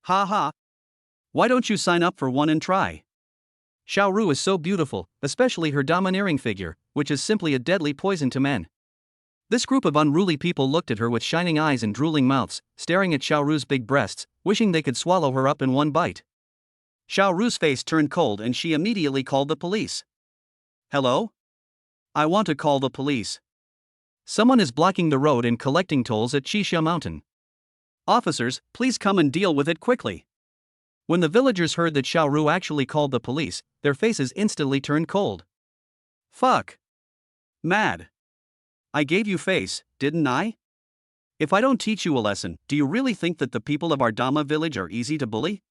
S1: Ha ha! Why don't you sign up for one and try? Xiao Ru is so beautiful, especially her domineering figure, which is simply a deadly poison to men. This group of unruly people looked at her with shining eyes and drooling mouths, staring at Xiao Ru's big breasts, wishing they could swallow her up in one bite. Xiao Ru's face turned cold and she immediately called the police. Hello? I want to call the police. Someone is blocking the road and collecting tolls at Qixia Mountain. Officers, please come and deal with it quickly. When the villagers heard that Xiao Ru actually called the police, their faces instantly turned cold. Fuck. Mad. I gave you face, didn't I? If I don't teach you a lesson, do you really think that the people of our Dhamma village are easy to bully?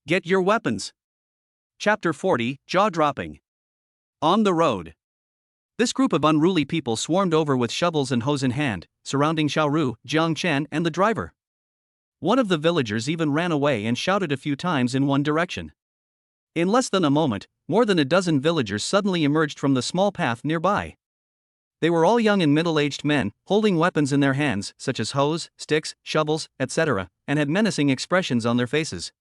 S1: Get your weapons. Chapter 40, Jaw-dropping. On the road. This group of unruly people swarmed over with shovels and hoes in hand, surrounding Xiao Ru, Jiang Chen, and the driver. One of the villagers even ran away and shouted a few times in one direction. In less than a moment, more than a dozen villagers suddenly emerged from the small path nearby. They were all young and middle-aged men, holding weapons in their hands, such as hoes, sticks, shovels, etc., and had menacing expressions on their faces.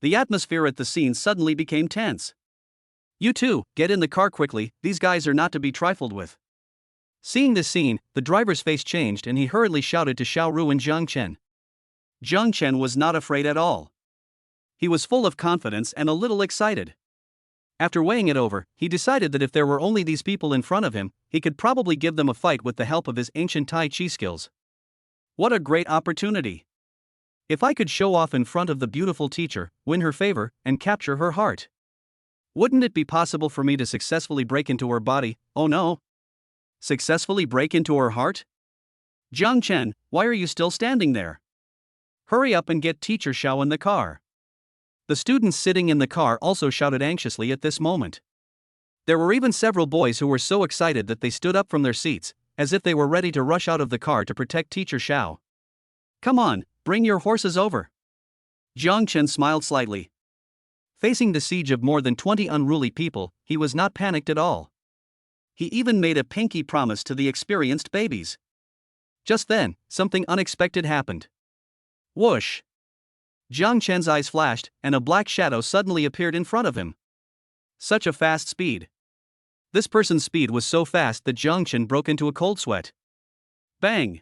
S1: The atmosphere at the scene suddenly became tense. You two, get in the car quickly, these guys are not to be trifled with. Seeing this scene, the driver's face changed and he hurriedly shouted to Xiao Ru and Jiang Chen. Jiang Chen was not afraid at all. He was full of confidence and a little excited. After weighing it over, he decided that if there were only these people in front of him, he could probably give them a fight with the help of his ancient Tai Chi skills. What a great opportunity! If I could show off in front of the beautiful teacher, win her favor, and capture her heart. Wouldn't it be possible for me to successfully break into her body? Oh no! Successfully break into her heart? Jiang Chen, why are you still standing there? Hurry up and get Teacher Xiao in the car. The students sitting in the car also shouted anxiously at this moment. There were even several boys who were so excited that they stood up from their seats, as if they were ready to rush out of the car to protect Teacher Xiao. Come on, bring your horses over. Jiang Chen smiled slightly. Facing the siege of more than 20 unruly people, he was not panicked at all. He even made a pinky promise to the experienced babies.
S2: Just then, something unexpected happened.
S1: Whoosh!
S2: Jiang Chen's eyes flashed, and a black shadow suddenly appeared in front of him.
S1: Such a fast speed.
S2: This person's speed was so fast that Jiang Chen broke into a cold sweat.
S1: Bang!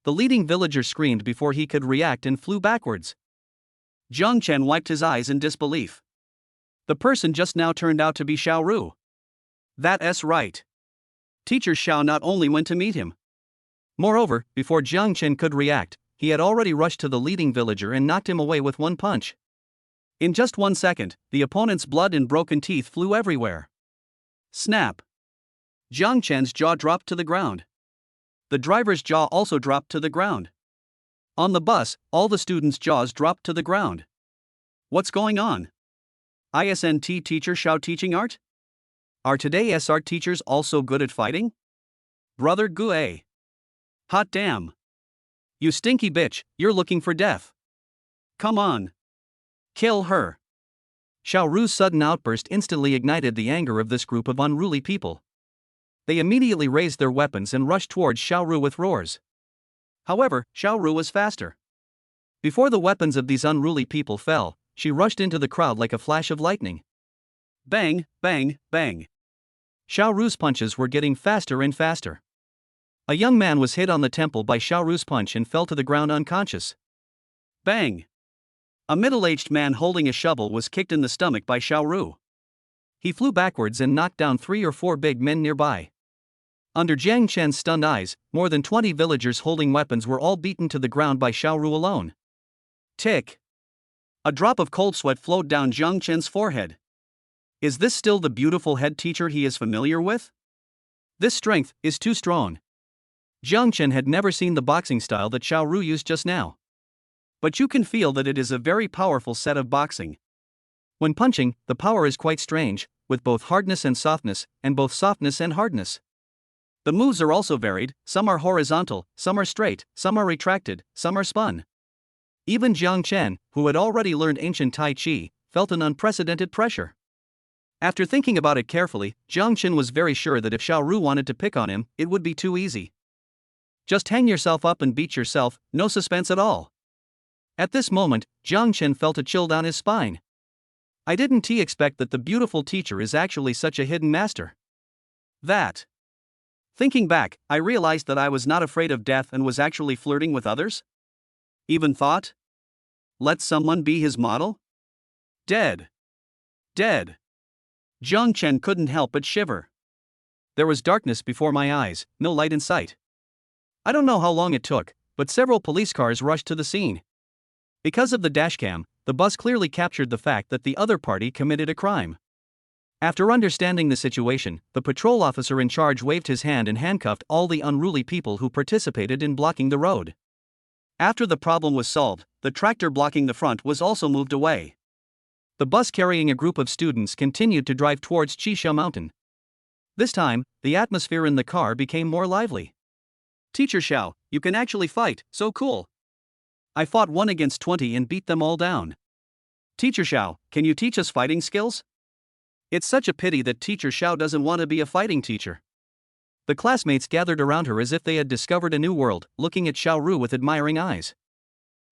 S2: The leading villager screamed before he could react and flew backwards.
S1: Jiang Chen wiped his eyes in disbelief. The person just now turned out to be Xiao Ru. That's right. Teacher Xiao not only went to meet him.
S2: Moreover, before Jiang Chen could react, he had already rushed to the leading villager and knocked him away with one punch.
S1: In just 1 second, the opponent's blood and broken teeth flew everywhere. Snap! Jiang Chen's jaw dropped to the ground. The driver's jaw also dropped to the ground. On the bus, all the students' jaws dropped to the ground. What's going on? Isn't teacher Xiao teaching art? Are today's art teachers also good at fighting? Brother Gue. Hot damn. You stinky bitch, you're looking for death. Come on. Kill her.
S2: Xiao Ru's sudden outburst instantly ignited the anger of this group of unruly people. They immediately raised their weapons and rushed towards Xiao Ru with roars.
S1: However, Xiao Ru was faster.
S2: Before the weapons of these unruly people fell, she rushed into the crowd like a flash of lightning.
S1: Bang, bang, bang.
S2: Xiao Ru's punches were getting faster and faster. A young man was hit on the temple by Xiao Ru's punch and fell to the ground unconscious.
S1: Bang! A middle-aged man holding a shovel was kicked in the stomach by Xiao Ru.
S2: He flew backwards and knocked down 3 or 4 big men nearby. Under Jiang Chen's stunned eyes, more than 20 villagers holding weapons were all beaten to the ground by Xiao Ru alone.
S1: Tick! A drop of cold sweat flowed down Jiang Chen's forehead. Is this still the beautiful head teacher he is familiar with? This strength is too strong.
S2: Jiang Chen had never seen the boxing style that Xiao Ru used just now.
S1: But you can feel that it is a very powerful set of boxing.
S2: When punching, the power is quite strange, with both hardness and softness, and both softness and hardness.
S1: The moves are also varied, some are horizontal, some are straight, some are retracted, some are spun.
S2: Even Jiang Chen, who had already learned ancient Tai Chi, felt an unprecedented pressure. After thinking about it carefully, Jiang Chen was very sure that if Xiao Ru wanted to pick on him, it would be too easy. Just hang yourself up and beat yourself, no suspense at all. At this moment, Jiang Chen felt a chill down his spine. I didn't expect that the beautiful teacher is actually such a hidden master.
S1: Thinking back, I realized that I was not afraid of death and was actually flirting with others. Even thought? Let someone be his model? Dead. Jiang Chen couldn't help but shiver.
S2: There was darkness before my eyes, no light in sight. I don't know how long it took, but several police cars rushed to the scene. Because of the dashcam, the bus clearly captured the fact that the other party committed a crime. After understanding the situation, the patrol officer in charge waved his hand and handcuffed all the unruly people who participated in blocking the road.
S1: After the problem was solved, the tractor blocking the front was also moved away.
S2: The bus carrying a group of students continued to drive towards Qisha Mountain. This time, the atmosphere in the car became more lively.
S1: Teacher Xiao, you can actually fight, so cool. I fought 1 against 20 and beat them all down. Teacher Xiao, can you teach us fighting skills? It's such a pity that Teacher Xiao doesn't want to be a fighting teacher.
S2: The classmates gathered around her as if they had discovered a new world, looking at Xiao Ru with admiring eyes.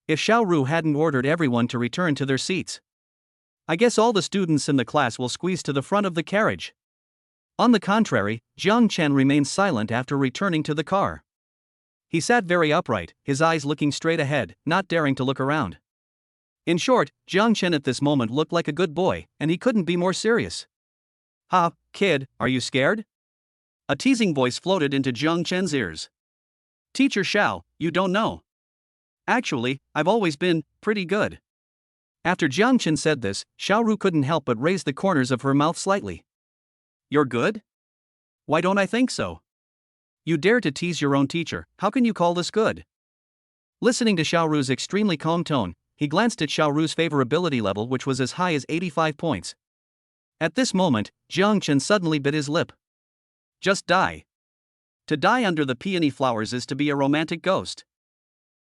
S2: If Xiao Ru hadn't ordered everyone to return to their seats, I guess all the students in the class will squeeze to the front of the carriage. On the contrary, Jiang Chen remained silent after returning to the car. He sat very upright, his eyes looking straight ahead, not daring to look around. In short, Jiang Chen at this moment looked like a good boy, and he couldn't be more serious.
S1: Ha, kid, are you scared? A teasing voice floated into Jiang Chen's ears. Teacher Xiao, you don't know. Actually, I've always been pretty good.
S2: After Jiang Chen said this, Xiao Ru couldn't help but raise the corners of her mouth slightly.
S1: You're good? Why don't I think so? You dare to tease your own teacher, how can you call this good?
S2: Listening to Xiao Ru's extremely calm tone, he glanced at Xiao Ru's favorability level, which was as high as 85 points. At this moment, Jiang Chen suddenly bit his lip.
S1: Just die. To die under the peony flowers is to be a romantic ghost.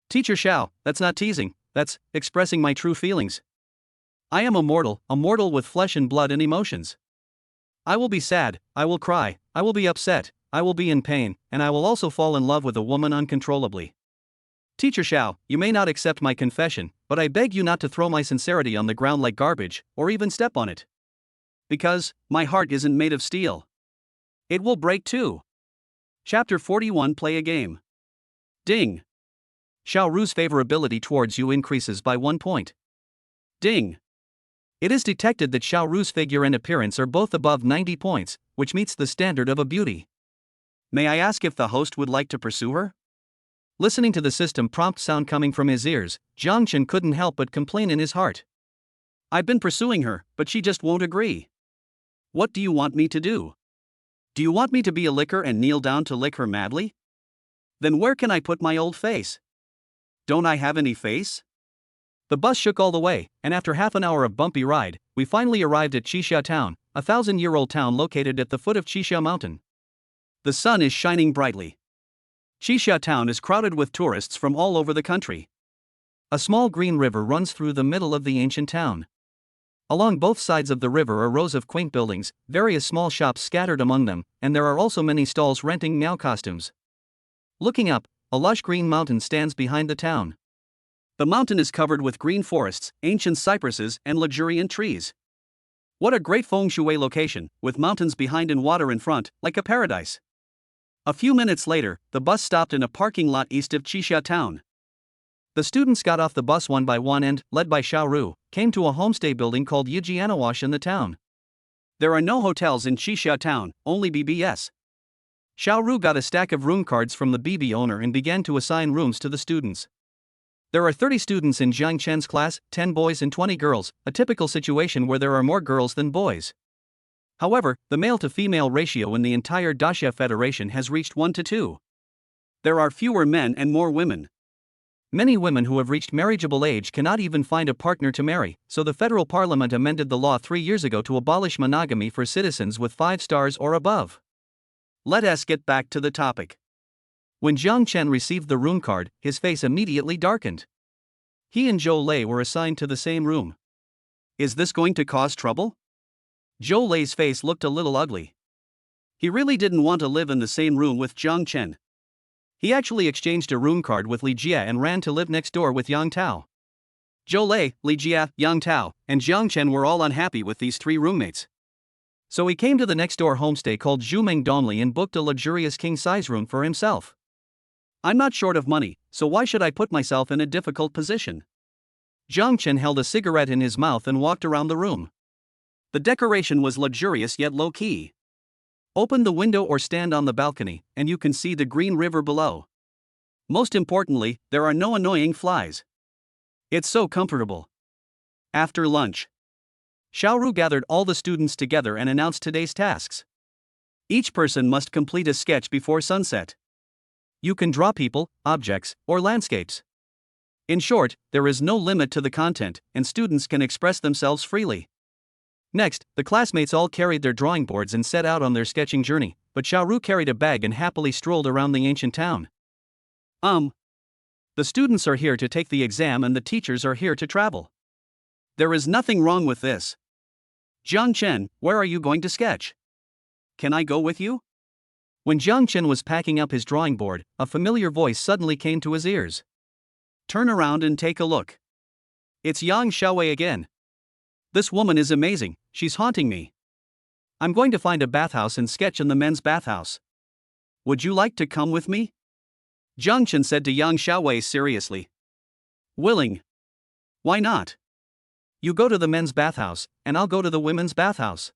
S2: Teacher Xiao, that's not teasing, that's expressing my true feelings.
S1: I am a mortal with flesh and blood and emotions.
S2: I will be sad, I will cry, I will be upset, I will be in pain, and I will also fall in love with a woman uncontrollably. Teacher Xiao, you may not accept my confession, but I beg you not to throw my sincerity on the ground like garbage, or even step on it. Because, my heart isn't made of steel. It will break too. Chapter 41 Play a game. Ding. Xiao Ru's favorability towards you increases by 1 point. Ding. It is detected that Xiao Ru's figure and appearance are both above 90 points, which meets the standard of a beauty. May I ask if the host would like to pursue her? Listening to the system prompt sound coming from his ears, Jiang Chen couldn't help but complain in his heart. I've been pursuing her, but she just won't agree. What do you want me to do? Do you want me to be a licker and kneel down to lick her madly? Then where can I put my old face? Don't I have any face? The bus shook all the way, and after half an hour of bumpy ride, we finally arrived at Qixia Town, a 1,000-year-old town located at the foot of Qixia Mountain. The sun is shining brightly. Qixia Town is crowded with tourists from all over the country. A small green river runs through the middle of the ancient town. Along both sides of the river are rows of quaint buildings, various small shops scattered among them, and there are also many stalls renting Miao costumes. Looking up, a lush green mountain stands behind the town. The mountain is covered with green forests, ancient cypresses, and luxuriant trees. What a great feng shui location, with mountains behind and water in front, like a paradise. A few minutes later, the bus stopped in a parking lot east of Qixia Town. The students got off the bus one by one and, led by Xiao Ru, came to a homestay building called Yijianawash in the town. There are no hotels in Qixia Town, only BBS. Xiao Ru got a stack of room cards from the BB owner and began to assign rooms to the students. There are 30 students in Jiang Chen's class, 10 boys and 20 girls, a typical situation where there are more girls than boys. However, the male-to-female ratio in the entire Daxia Federation has reached 1:2. There are fewer men and more women. Many women who have reached marriageable age cannot even find a partner to marry, so the federal parliament amended the law 3 years ago to abolish monogamy for citizens with 5 stars or above. Let us get back to the topic. When Jiang Chen received the room card, his face immediately darkened. He and Zhou Lei were assigned to the same room. Is this going to cause trouble? Zhou Lei's face looked a little ugly. He really didn't want to live in the same room with Jiang Chen. He actually exchanged a room card with Li Jia and ran to live next door with Yang Tao. Zhou Lei, Li Jia, Yang Tao, and Jiang Chen were all unhappy with these 3 roommates. So he came to the next door homestay called Zhumeng Donli and booked a luxurious king-size room for himself. I'm not short of money, so why should I put myself in a difficult position? Jiang Chen held a cigarette in his mouth and walked around the room. The decoration was luxurious yet low-key. Open the window or stand on the balcony, and you can see the green river below. Most importantly, there are no annoying flies. It's so comfortable. After lunch, Xiao Ru gathered all the students together and announced today's tasks. Each person must complete a sketch before sunset. You can draw people, objects, or landscapes. In short, there is no limit to the content, and students can express themselves freely. Next, the classmates all carried their drawing boards and set out on their sketching journey, but Xiao Ru carried a bag and happily strolled around the ancient town. The students are here to take the exam and the teachers are here to travel. There is nothing wrong with this. Jiang Chen, where are you going to sketch? Can I go with you? When Jiang Chen was packing up his drawing board, a familiar voice suddenly came to his ears. Turn around and take a look. It's Yang Xiaowei again. This woman is amazing, she's haunting me. I'm going to find a bathhouse and sketch in the men's bathhouse. Would you like to come with me? Jiang Chen said to Yang Xiaowei seriously. Willing. Why not? You go to the men's bathhouse, and I'll go to the women's bathhouse.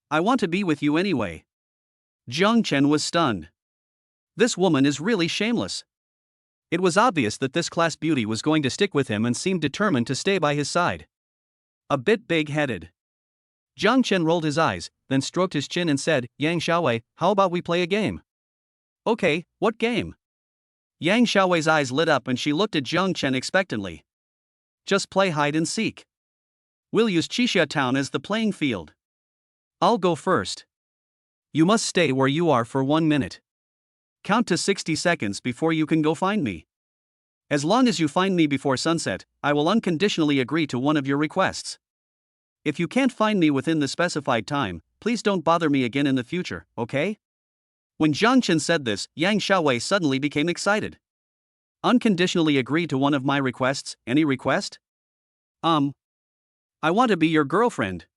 S2: I want to be with you anyway. Jiang Chen was stunned. This woman is really shameless. It was obvious that this class beauty was going to stick with him and seemed determined to stay by his side. A bit big-headed. Jiang Chen rolled his eyes, then stroked his chin and said, Yang Xiaowei, how about we play a game? Okay, what game? Yang Xiaowei's eyes lit up and she looked at Jiang Chen expectantly. Just play hide and seek. We'll use Qixia Town as the playing field. I'll go first. You must stay where you are for 1 minute. Count to 60 seconds before you can go find me. As long as you find me before sunset, I will unconditionally agree to one of your requests. If you can't find me within the specified time,
S1: please don't bother me again in the future, okay? When Jiang Chen said this, Yang Xiaowei suddenly became excited. Unconditionally agree to one of my requests, any request? I want to be your girlfriend.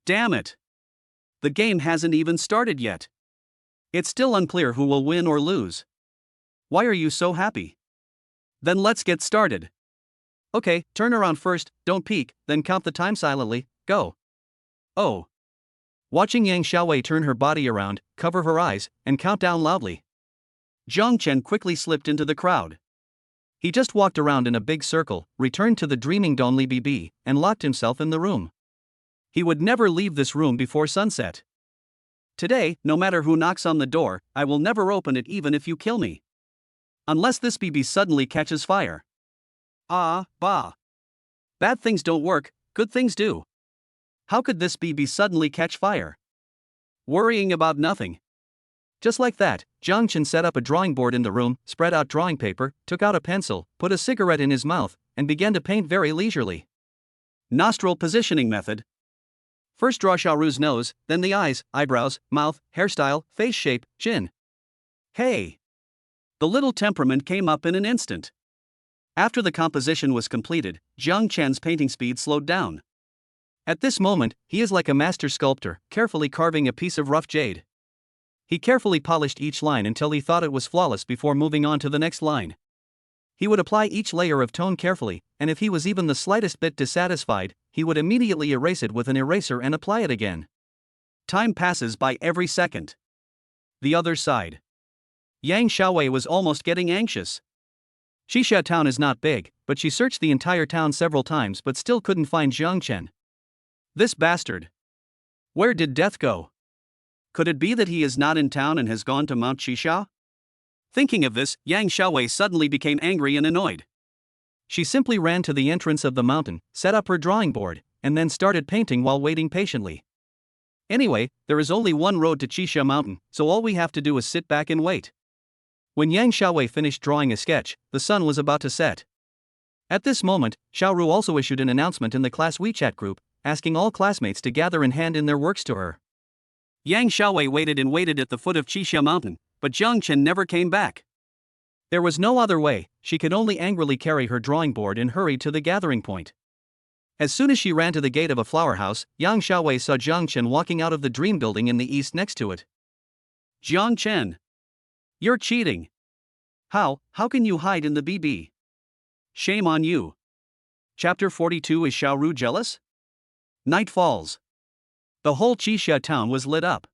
S1: Damn it. The game hasn't even started yet. It's still unclear who will win or lose. Why are you so happy? Then let's get started. Okay, turn around first, don't peek, then count the time silently, go. Oh. Watching Yang Xiaowei turn her body around, cover her eyes, and count down loudly. Jiang Chen quickly slipped into the crowd. He just walked around in a big circle, returned to the dreaming Don Li BB, and locked himself in the room. He would never leave this room before sunset. Today, no matter who knocks on the door, I will never open it even if you kill me. Unless this BB suddenly catches fire. Ah, bah. Bad things don't work, good things do. How could this BB suddenly catch fire? Worrying about nothing. Just like that, Jiang Chen set up a drawing board in the room, spread out drawing paper, took out a pencil, put a cigarette in his mouth, and began to paint very leisurely. Nostril positioning method. First draw Xiaoru's nose, then the eyes, eyebrows, mouth, hairstyle, face shape, chin. Hey! The little temperament came up in an instant. After the composition was completed, Jiang Chen's painting speed slowed down. At this moment, he is like a master sculptor, carefully carving a piece of rough jade. He carefully polished each line until he thought it was flawless before moving on to the next line. He would apply each layer of tone carefully, and if he was even the slightest bit dissatisfied, he would immediately erase it with an eraser and apply it again. Time passes by every second. The other side. Yang Xiaowei was almost getting anxious. Xixia town is not big, but she searched the entire town several times but still couldn't find Jiang Chen. This bastard. Where did death go? Could it be that he is not in town and has gone to Mount Xixia? Thinking of this, Yang Xiaowei suddenly became angry and annoyed. She simply ran to the entrance of the mountain, set up her drawing board, and then started painting while waiting patiently. Anyway, there is only one road to Xixia Mountain, so all we have to do is sit back and wait. When Yang Xiaowei finished drawing a sketch, the sun was about to set. At this moment, Xiaoru also issued an announcement in the class WeChat group, asking all classmates to gather and hand in their works to her. Yang Xiaowei waited and waited at the foot of Xixia Mountain, but Jiang Chen never came back. There was no other way, she could only angrily carry her drawing board and hurry to the gathering point. As soon as she ran to the gate of a flower house, Yang Xiaowei saw Jiang Chen walking out of the dream building in the east next to it. Jiang Chen. You're cheating. How can you hide in the BB? Shame on you. Chapter 42. Is Xiaoru jealous? Night falls. The whole Xixia town was lit up.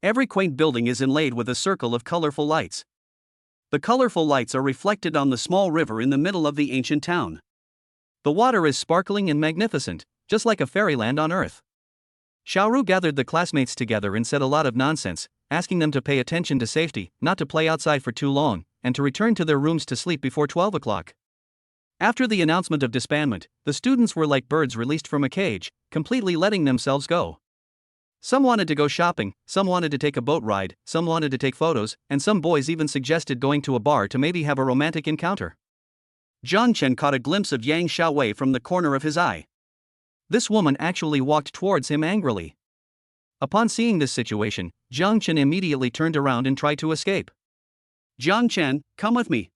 S1: Every quaint building is inlaid with a circle of colorful lights. The colorful lights are reflected on the small river in the middle of the ancient town. The water is sparkling and magnificent, just like a fairyland on earth. Xiaoru gathered the classmates together and said a lot of nonsense, asking them to pay attention to safety, not to play outside for too long, and to return to their rooms to sleep before 12 o'clock. After the announcement of disbandment, the students were like birds released from a cage, completely letting themselves go. Some wanted to go shopping, some wanted to take a boat ride, some wanted to take photos, and some boys even suggested going to a bar to maybe have a romantic encounter. Jiang Chen caught a glimpse of Yang Xiaowei from the corner of his eye. This woman actually walked towards him angrily. Upon seeing this situation, Jiang Chen immediately turned around and tried to escape. Jiang Chen, come with me.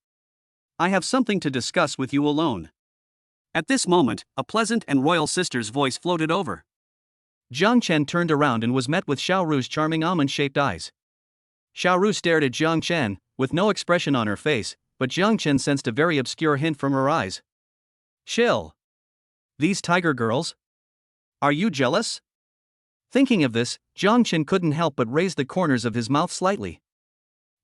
S1: I have something to discuss with you alone. At this moment, a pleasant and royal sister's voice floated over. Jiang Chen turned around and was met with Xiaoru's charming almond-shaped eyes. Xiaoru stared at Jiang Chen, with no expression on her face, but Jiang Chen sensed a very obscure hint from her eyes. Chill. These tiger girls? Are you jealous? Thinking of this, Jiang Chen couldn't help but raise the corners of his mouth slightly.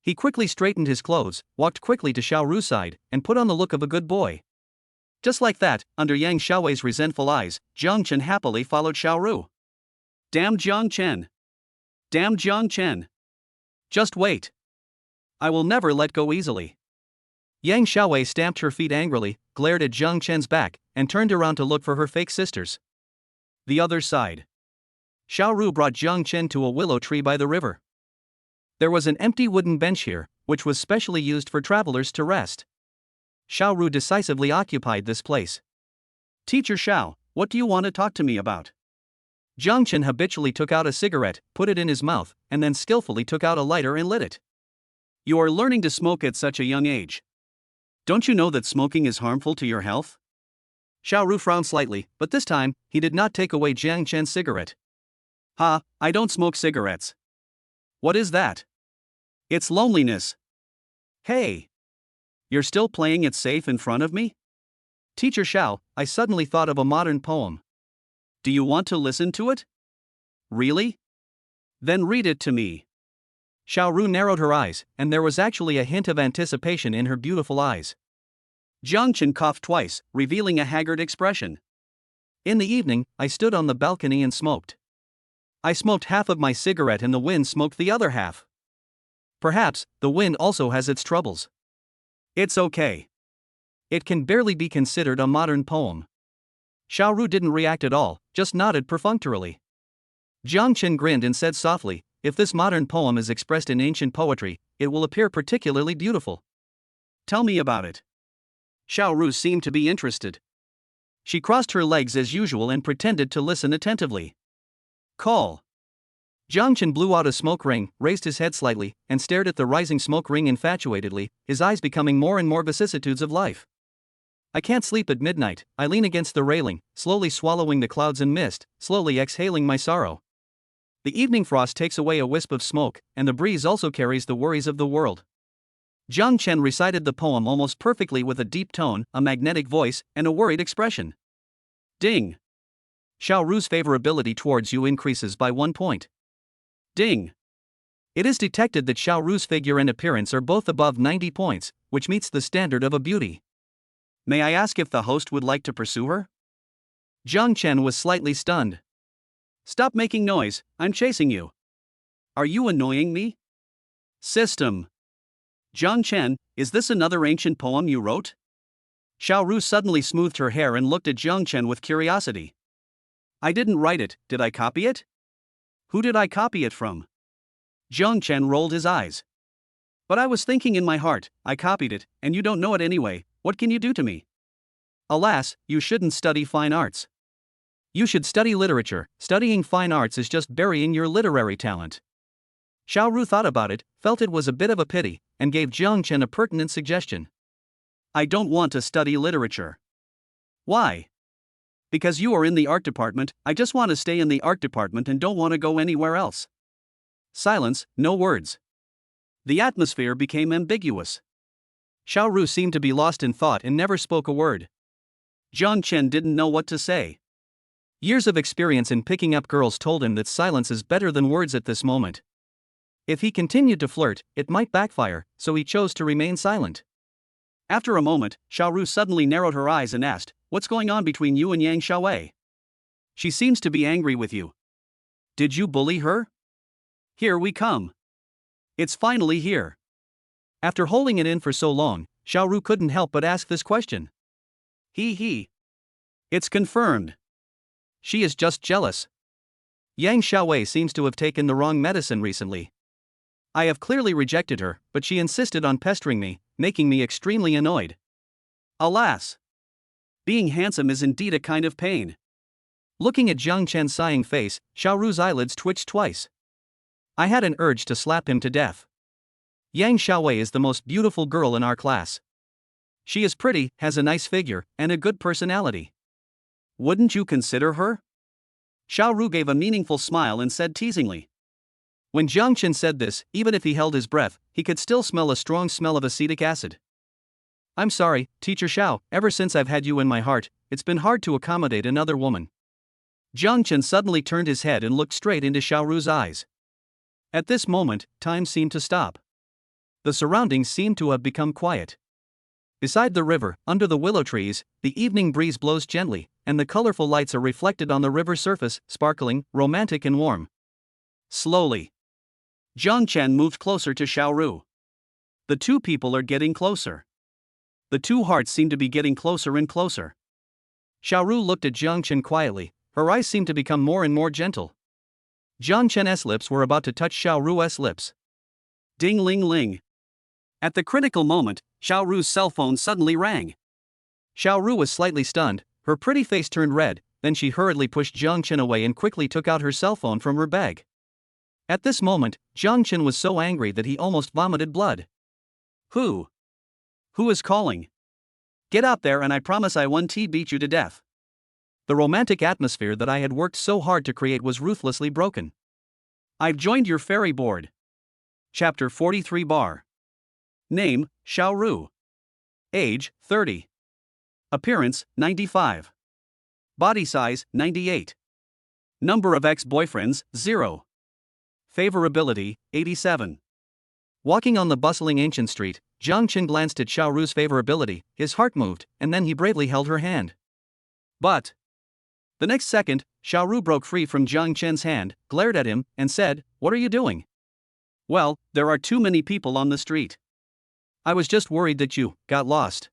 S1: He quickly straightened his clothes, walked quickly to Xiaoru's side, and put on the look of a good boy. Just like that, under Yang Xiaowei's resentful eyes, Jiang Chen happily followed Xiaoru. Damn Jiang Chen. Damn Jiang Chen. Just wait. I will never let go easily. Yang Xiaowei stamped her feet angrily, glared at Jiang Chen's back, and turned around to look for her fake sisters. The other side. Xiaoru brought Jiang Chen to a willow tree by the river. There was an empty wooden bench here, which was specially used for travelers to rest. Xiaoru decisively occupied this place. Teacher Xiao, what do you want to talk to me about?
S2: Jiang Chen habitually took out a cigarette, put it in his mouth, and then skillfully took out a lighter and lit it.
S1: You are learning to smoke at such a young age. Don't you know that smoking is harmful to your health?
S2: Xiao Ru frowned slightly, but this time, he did not take away Jiang Chen's cigarette.
S1: Ha, I don't smoke cigarettes. What is that? It's loneliness. Hey! You're still playing it safe in front of me?
S2: Teacher Xiao, I suddenly thought of a modern poem.
S1: Do you want to listen to it? Really? Then read it to me.
S2: Xiao Ru narrowed her eyes, and there was actually a hint of anticipation in her beautiful eyes.
S1: Jiang Chen coughed twice, revealing a haggard expression.
S2: In the evening, I stood on the balcony and smoked. I smoked half of my cigarette and the wind smoked the other half. Perhaps, the wind also has its troubles.
S1: It's okay.
S2: It can barely be considered a modern poem. Xiao Ru didn't react at all, just nodded perfunctorily. Jiang Chen grinned and said softly, if this modern poem is expressed in ancient poetry, it will appear particularly beautiful.
S1: Tell me about it. Xiao Ru seemed to be interested.
S2: She crossed her legs as usual and pretended to listen attentively.
S1: Call.
S2: Jiang Chen blew out a smoke ring, raised his head slightly, and stared at the rising smoke ring infatuatedly, his eyes becoming more and more vicissitudes of life. I can't sleep at midnight, I lean against the railing, slowly swallowing the clouds and mist, slowly exhaling my sorrow. The evening frost takes away a wisp of smoke, and the breeze also carries the worries of the world. Jiang Chen recited the poem almost perfectly with a deep tone, a magnetic voice, and a worried expression.
S1: Ding.
S2: Xiao Ru's favorability towards you increases by 1 point.
S1: Ding.
S2: It is detected that Xiao Ru's figure and appearance are both above 90 points, which meets the standard of a beauty.
S1: May I ask if the host would like to pursue her?
S2: Jiang Chen was slightly stunned.
S1: Stop making noise, I'm chasing you. Are you annoying me? System. Jiang Chen, is this another ancient poem you wrote?
S2: Xiao Ru suddenly smoothed her hair and looked at Jiang Chen with curiosity.
S1: I didn't write it, did I copy it? Who did I copy it from?
S2: Jiang Chen rolled his eyes.
S1: But I was thinking in my heart, I copied it, and you don't know it anyway, what can you do to me?
S2: Alas, you shouldn't study fine arts. You should study literature, studying fine arts is just burying your literary talent. Xiao Ru thought about it, felt it was a bit of a pity, and gave Jiang Chen a pertinent suggestion.
S1: I don't want to study literature. Why? Because you are in the art department, I just want to stay in the art department and don't want to go anywhere else.
S2: Silence, no words.
S1: The atmosphere became ambiguous.
S2: Xiao Ru seemed to be lost in thought and never spoke a word.
S1: Jiang Chen didn't know what to say.
S2: Years of experience in picking up girls told him that silence is better than words at this moment. If he continued to flirt, it might backfire, so he chose to remain silent.
S1: After a moment, Xiao Ru suddenly narrowed her eyes and asked, what's going on between you and Yang Xiaowei? She seems to be angry with you. Did you bully her? Here we come. It's finally here.
S2: After holding it in for so long, Xiao Ru couldn't help but ask this question.
S1: He. It's confirmed.
S2: She is just jealous. Yang Xiaowei seems to have taken the wrong medicine recently. I have clearly rejected her, but she insisted on pestering me, making me extremely annoyed.
S1: Alas. Being handsome is indeed a kind of pain.
S2: Looking at Jiang Chen's sighing face, Xiao Ru's eyelids twitched twice. I had an urge to slap him to death. Yang Xiaowei is the most beautiful girl in our class. She is pretty, has a nice figure, and a good personality.
S1: Wouldn't you consider her? Xiao Ru gave a meaningful smile and said teasingly.
S2: When Jiang Chen said this, even if he held his breath, he could still smell a strong smell of acetic acid. I'm sorry, Teacher Xiao, ever since I've had you in my heart, it's been hard to accommodate another woman. Jiang Chen suddenly turned his head and looked straight into Xiao Ru's eyes. At this moment, time seemed to stop. The surroundings seemed to have become quiet. Beside the river, under the willow trees, the evening breeze blows gently, and the colorful lights are reflected on the river surface, sparkling, romantic and warm.
S1: Slowly, Jiang Chen moved closer to Xiao Ru. The two people are getting closer. The two hearts seem to be getting closer and closer.
S2: Xiao Ru looked at Jiang Chen quietly, her eyes seemed to become more and more gentle. Jiang Chen's lips were about to touch Xiao Ru's lips.
S1: Ding ling ling. At the critical moment, Xiao Ru's cell phone suddenly rang.
S2: Xiao Ru was slightly stunned, her pretty face turned red, then she hurriedly pushed Jiang Chen away and quickly took out her cell phone from her bag. At this moment, Jiang Chen was so angry that he almost vomited blood.
S1: Who is calling? Get out there and I promise I won't beat you to death.
S2: The romantic atmosphere that I had worked so hard to create was ruthlessly broken.
S1: I've joined your ferry board. Chapter 43 Bar. Name, Xiao Ru. Age, 30. Appearance, 95. Body size, 98. Number of ex-boyfriends, 0. Favorability, 87.
S2: Walking on the bustling ancient street, Jiang Chen glanced at Xiao Ru's favorability, his heart moved, and then he bravely held her hand.
S1: But the next second, Xiao Ru broke free from Jiang Chen's hand, glared at him, and said, "What are you doing?" "Well, there are too many people on the street.
S2: I was just worried that you got lost."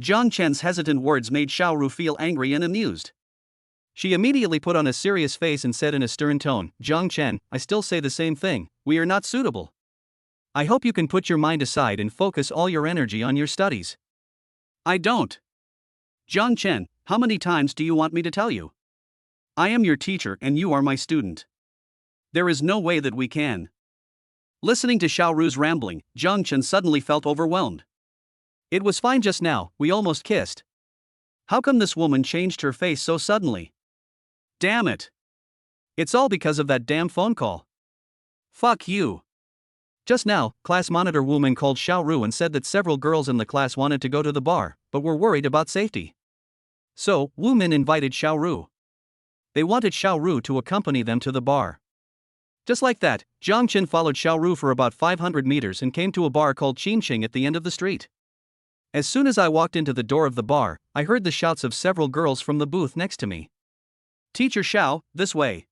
S1: Jiang Chen's hesitant words made Xiao Ru feel angry and amused.
S2: She immediately put on a serious face and said in a stern tone, "Jiang Chen, I still say the same thing, we are not suitable. I hope you can put your mind aside and focus all your energy on your studies."
S1: "I don't. Jiang Chen, how many times do you want me to tell you? I am your teacher and you are my student. There is no way that we can." Listening to Xiao Ru's rambling, Jiang Chen suddenly felt overwhelmed.
S2: "It was fine just now, we almost kissed.
S1: How come this woman changed her face so suddenly? Damn it.
S2: It's all because of that damn phone call.
S1: Fuck you."
S2: Just now, class monitor Wu Min called Xiao Ru and said that several girls in the class wanted to go to the bar, but were worried about safety. So, Wu Min invited Xiao Ru. They wanted Xiao Ru to accompany them to the bar. Just like that, Jiang Chen followed Xiao Ru for about 500 meters and came to a bar called Qingqing at the end of the street. As soon as I walked into the door of the bar, I heard the shouts of several girls from the booth next to me.
S1: "Teacher Xiao, this way."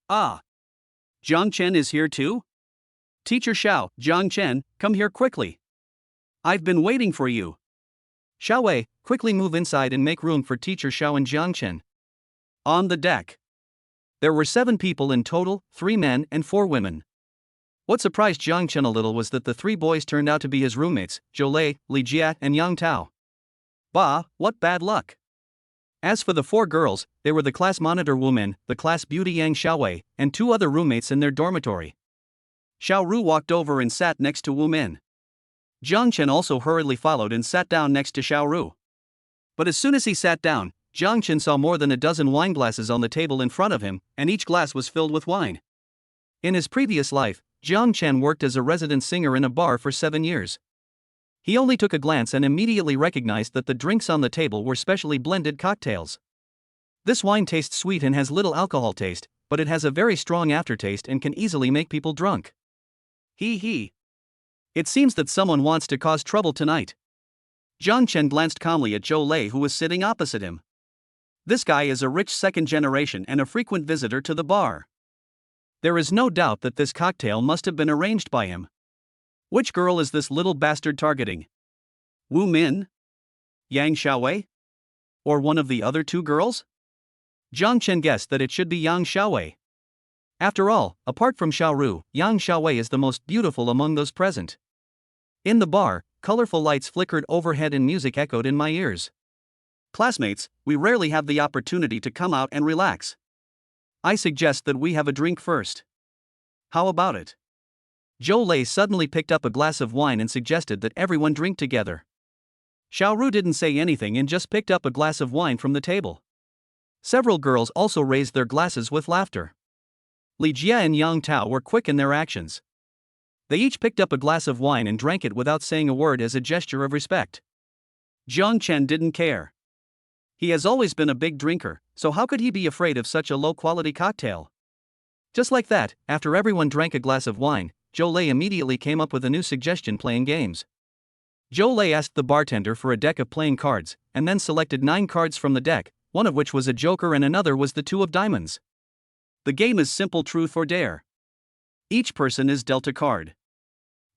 S1: "Ah. Jiang Chen is here too? Teacher Xiao, Jiang Chen, come here quickly. I've been waiting for you."
S2: "Xiao Wei, quickly move inside and make room for Teacher Xiao and Jiang Chen."
S1: On the deck.
S2: There were 7 people in total, 3 men and 4 women. What surprised Jiang Chen a little was that the 3 boys turned out to be his roommates, Zhou Lei, Li Jia, and Yang Tao.
S1: Bah, what bad luck.
S2: As for the 4 girls, they were the class monitor Wu Min, the class beauty Yang Xiaowei, and 2 other roommates in their dormitory.
S1: Xiao Ru walked over and sat next to Wu Min. Jiang Chen also hurriedly followed and sat down next to Xiao Ru. But as soon as he sat down, Jiang Chen saw more than a dozen wine glasses on the table in front of him, and each glass was filled with wine. In his previous life, Jiang Chen worked as a resident singer in a bar for 7 years. He only took a glance and immediately recognized that the drinks on the table were specially blended cocktails. This wine tastes sweet and has little alcohol taste, but it has a very strong aftertaste and can easily make people drunk. He. It seems that someone wants to cause trouble tonight. Jiang Chen glanced calmly at Zhou Lei, who was sitting opposite him. This guy is a rich second generation and a frequent visitor to the bar. There is no doubt that this cocktail must have been arranged by him. Which girl is this little bastard targeting? Wu Min? Yang Xiaowei? Or one of the other 2 girls? Jiang Chen guessed that it should be Yang Xiaowei. After all, apart from Xiao Ru, Yang Xiaowei is the most beautiful among those present. In the bar, colorful lights flickered overhead and music echoed in my ears. Classmates, we rarely have the opportunity to come out and relax. I suggest that we have a drink first. How about it?
S2: Zhou Lei suddenly picked up a glass of wine and suggested that everyone drink together.
S1: Xiao Ru didn't say anything and just picked up a glass of wine from the table.
S2: Several girls also raised their glasses with laughter. Li Jia and Yang Tao were quick in their actions. They each picked up a glass of wine and drank it without saying a word as a gesture of respect.
S1: Jiang Chen didn't care. He has always been a big drinker, so how could he be afraid of such a low-quality cocktail?
S2: Just like that, after everyone drank a glass of wine, Zhou Lei immediately came up with a new suggestion: playing games. Zhou Lei asked the bartender for a deck of playing cards, and then selected 9 cards from the deck, one of which was a joker and another was the 2 of diamonds.
S1: The game is simple: truth or dare. Each person is dealt a card.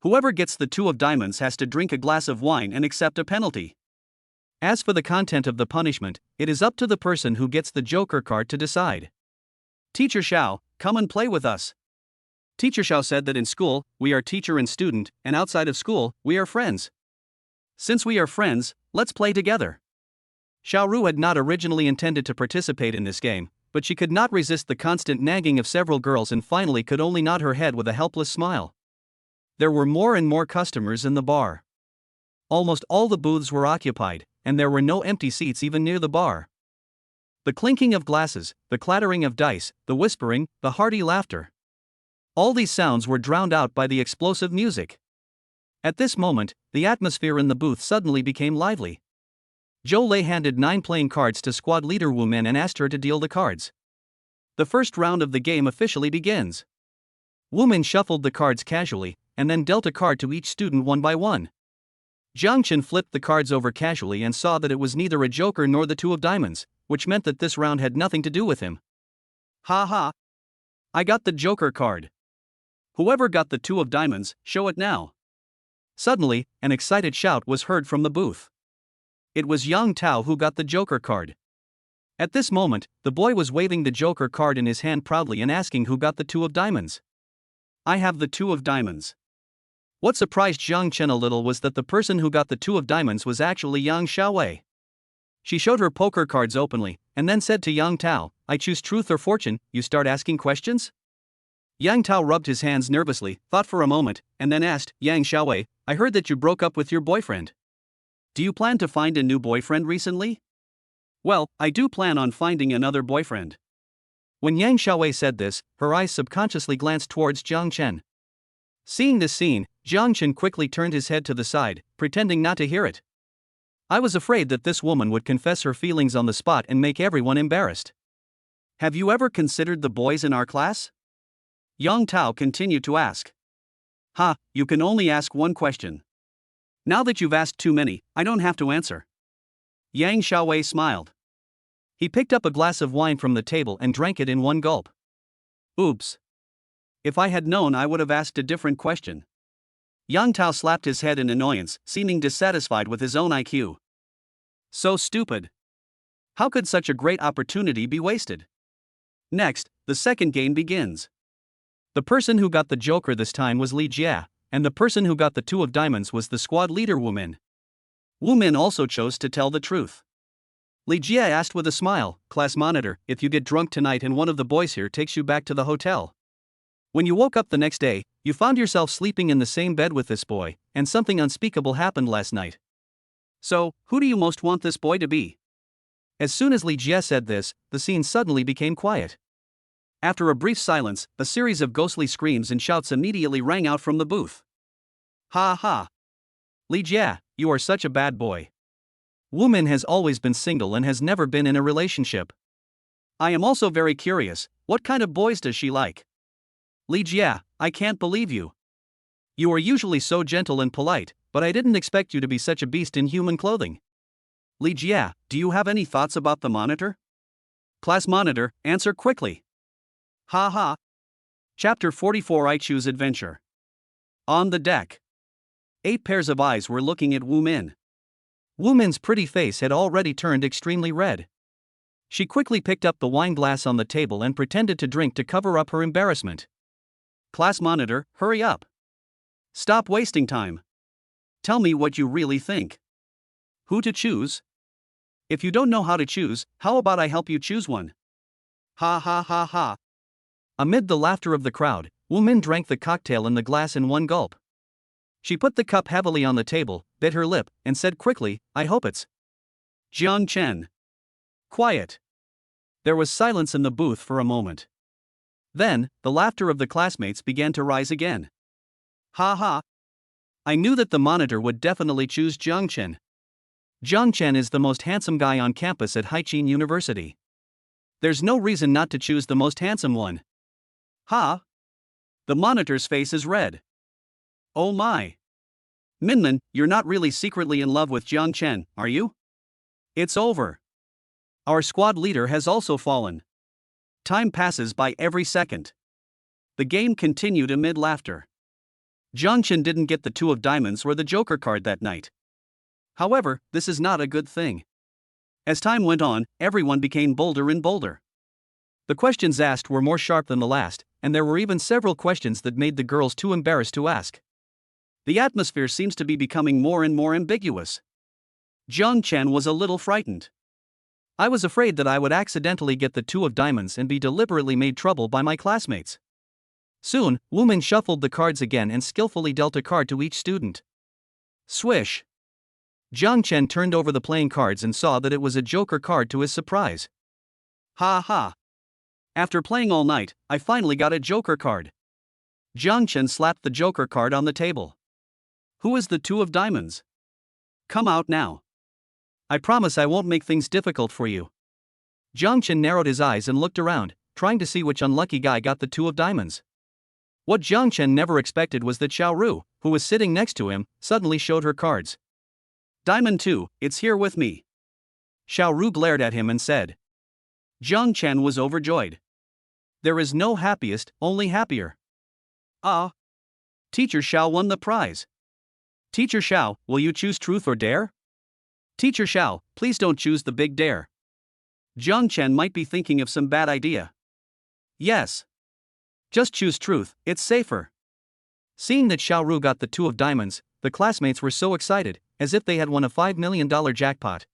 S1: Whoever gets the 2 of diamonds has to drink a glass of wine and accept a penalty.
S2: As for the content of the punishment, it is up to the person who gets the joker card to decide.
S1: Teacher Xiao, come and play with us. Teacher Xiao said that in school, we are teacher and student, and outside of school, we are friends. Since we are friends, let's play together.
S2: Xiaoru had not originally intended to participate in this game, but she could not resist the constant nagging of several girls and finally could only nod her head with a helpless smile. There were more and more customers in the bar. Almost all the booths were occupied, and there were no empty seats even near the bar. The clinking of glasses, the clattering of dice, the whispering, the hearty laughter. All these sounds were drowned out by the explosive music. At this moment, the atmosphere in the booth suddenly became lively. Zhou Lei handed 9 playing cards to squad leader Wu Min and asked her to deal the cards. The first round of the game officially begins. Wu Min shuffled the cards casually, and then dealt a card to each student one by one. Jiang Chen flipped the cards over casually and saw that it was neither a joker nor the 2 of diamonds, which meant that this round had nothing to do with him. Ha ha! I got the joker card. Whoever got the 2 of diamonds, show it now. Suddenly, an excited shout was heard from the booth. It was Yang Tao who got the joker card. At this moment, the boy was waving the joker card in his hand proudly and asking who got the 2 of diamonds. I have the 2 of diamonds. What surprised Jiang Chen a little was that the person who got the 2 of diamonds was actually Yang Xiaowei. She showed her poker cards openly, and then said to Yang Tao, I choose truth or fortune, you start asking questions? Yang Tao rubbed his hands nervously, thought for a moment, and then asked, Yang Xiaowei, I heard that you broke up with your boyfriend. Do you plan to find a new boyfriend recently? Well, I do plan on finding another boyfriend. When Yang Xiaowei said this, her eyes subconsciously glanced towards Jiang Chen. Seeing this scene, Jiang Chen quickly turned his head to the side, pretending not to hear it. I was afraid that this woman would confess her feelings on the spot and make everyone embarrassed. Have you ever considered the boys in our class? Yang Tao continued to ask. Ha, you can only ask one question. Now that you've asked too many, I don't have to answer. Yang Xiaowei smiled. He picked up a glass of wine from the table and drank it in one gulp. Oops. If I had known, I would have asked a different question. Yang Tao slapped his head in annoyance, seeming dissatisfied with his own IQ. So stupid. How could such a great opportunity be wasted? Next, the second game begins. The person who got the joker this time was Li Jia, and the person who got the 2 of diamonds was the squad leader Wu Min. Wu Min also chose to tell the truth. Li Jia asked with a smile, Class monitor, if you get drunk tonight and one of the boys here takes you back to the hotel. When you woke up the next day, you found yourself sleeping in the same bed with this boy, and something unspeakable happened last night. So, who do you most want this boy to be? As soon as Li Jia said this, the scene suddenly became quiet. After a brief silence, a series of ghostly screams and shouts immediately rang out from the booth. Ha ha! Li Jia, you are such a bad boy. Wu Min has always been single and has never been in a relationship. I am also very curious, what kind of boys does she like? Li Jia, I can't believe you. You are usually so gentle and polite, but I didn't expect you to be such a beast in human clothing. Li Jia, do you have any thoughts about the monitor? Class monitor, answer quickly. Ha ha. Chapter 44 I Choose Adventure. On the deck. 8 pairs of eyes were looking at Wu Min. Wu Min's pretty face had already turned extremely red. She quickly picked up the wine glass on the table and pretended to drink to cover up her embarrassment. Class monitor, hurry up. Stop wasting time. Tell me what you really think. Who to choose? If you don't know how to choose, how about I help you choose one? Ha ha ha ha. Amid the laughter of the crowd, Wu Min drank the cocktail in the glass in one gulp. She put the cup heavily on the table, bit her lip, and said quickly, I hope it's Jiang Chen. Quiet. There was silence in the booth for a moment. Then, the laughter of the classmates began to rise again. Ha ha. I knew that the monitor would definitely choose Jiang Chen. Jiang Chen is the most handsome guy on campus at Haiqin University. There's no reason not to choose the most handsome one. Ha! The monitor's face is red. Oh my. Minmin, you're not really secretly in love with Jiang Chen, are you? It's over. Our squad leader has also fallen. Time passes by every second. The game continued amid laughter. Jiang Chen didn't get the 2 of diamonds or the joker card that night. However, this is not a good thing. As time went on, everyone became bolder and bolder. The questions asked were more sharp than the last, and there were even several questions that made the girls too embarrassed to ask. The atmosphere seems to be becoming more and more ambiguous. Jiang Chen was a little frightened. I was afraid that I would accidentally get the two of diamonds and be deliberately made trouble by my classmates. Soon, Wumin shuffled the cards again and skillfully dealt a card to each student. Swish! Jiang Chen turned over the playing cards and saw that it was a joker card to his surprise.
S1: Ha ha! After playing all night, I finally got a joker card. Jiang Chen slapped the joker card on the table. Who is the two of diamonds? Come out now.
S2: I promise I won't make things difficult for you. Jiang Chen narrowed his eyes and looked around, trying to see which unlucky guy got the two of diamonds. What Jiang Chen never expected was that Xiao Ru, who was sitting next to him, suddenly showed her cards.
S1: Diamond 2, it's here with me.
S2: Xiao Ru glared at him and said.
S1: Jiang Chen was overjoyed.
S2: There is no happiest, only happier.
S1: Ah! Teacher Xiao won the prize. Teacher Xiao, will you choose truth or dare? Teacher Xiao, please don't choose the big dare. Jiang Chen might be thinking of some bad idea. Yes. Just choose truth, it's safer.
S2: Seeing that Xiao Ru got the two of diamonds, the classmates were so excited, as if they had won a $5 million jackpot.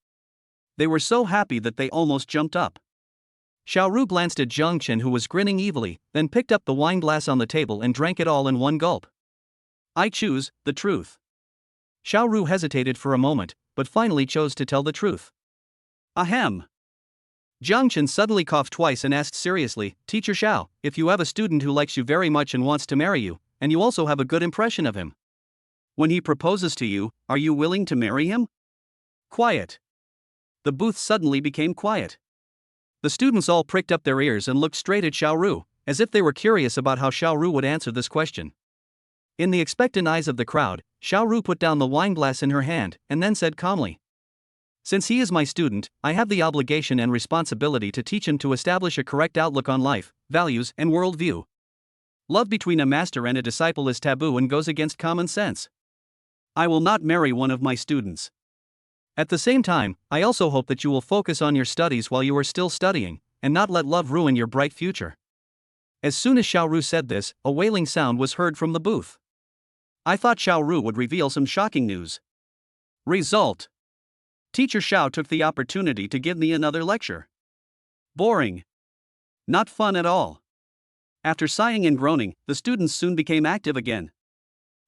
S1: They were so happy that they almost jumped up.
S2: Xiao Ru glanced at Jiang Chen, who was grinning evilly, then picked up the wine glass on the table and drank it all in one gulp.
S1: I choose the truth.
S2: Xiao Ru hesitated for a moment, but finally chose to tell the truth.
S1: Ahem.
S2: Jiang Chen suddenly coughed twice and asked seriously, Teacher Xiao, if you have a student who likes you very much and wants to marry you, and you also have a good impression of him.
S1: When he proposes to you, are you willing to marry him? Quiet. The booth suddenly became quiet.
S2: The students all pricked up their ears and looked straight at Xiao Ru, as if they were curious about how Xiao Ru would answer this question. In the expectant eyes of the crowd, Xiao Ru put down the wine glass in her hand and then said calmly, Since he is my student, I have the obligation and responsibility to teach him to establish a correct outlook on life, values, and worldview. Love between a master and a disciple is taboo and goes against common sense. I will not marry one of my students. At the same time, I also hope that you will focus on your studies while you are still studying, and not let love ruin your bright future. As soon as Xiao Ru said this, a wailing sound was heard from the booth.
S1: I thought Xiao Ru would reveal some shocking news. Result. Teacher Xiao took the opportunity to give me another lecture. Boring. Not fun at all. After sighing and groaning, the students soon became active again.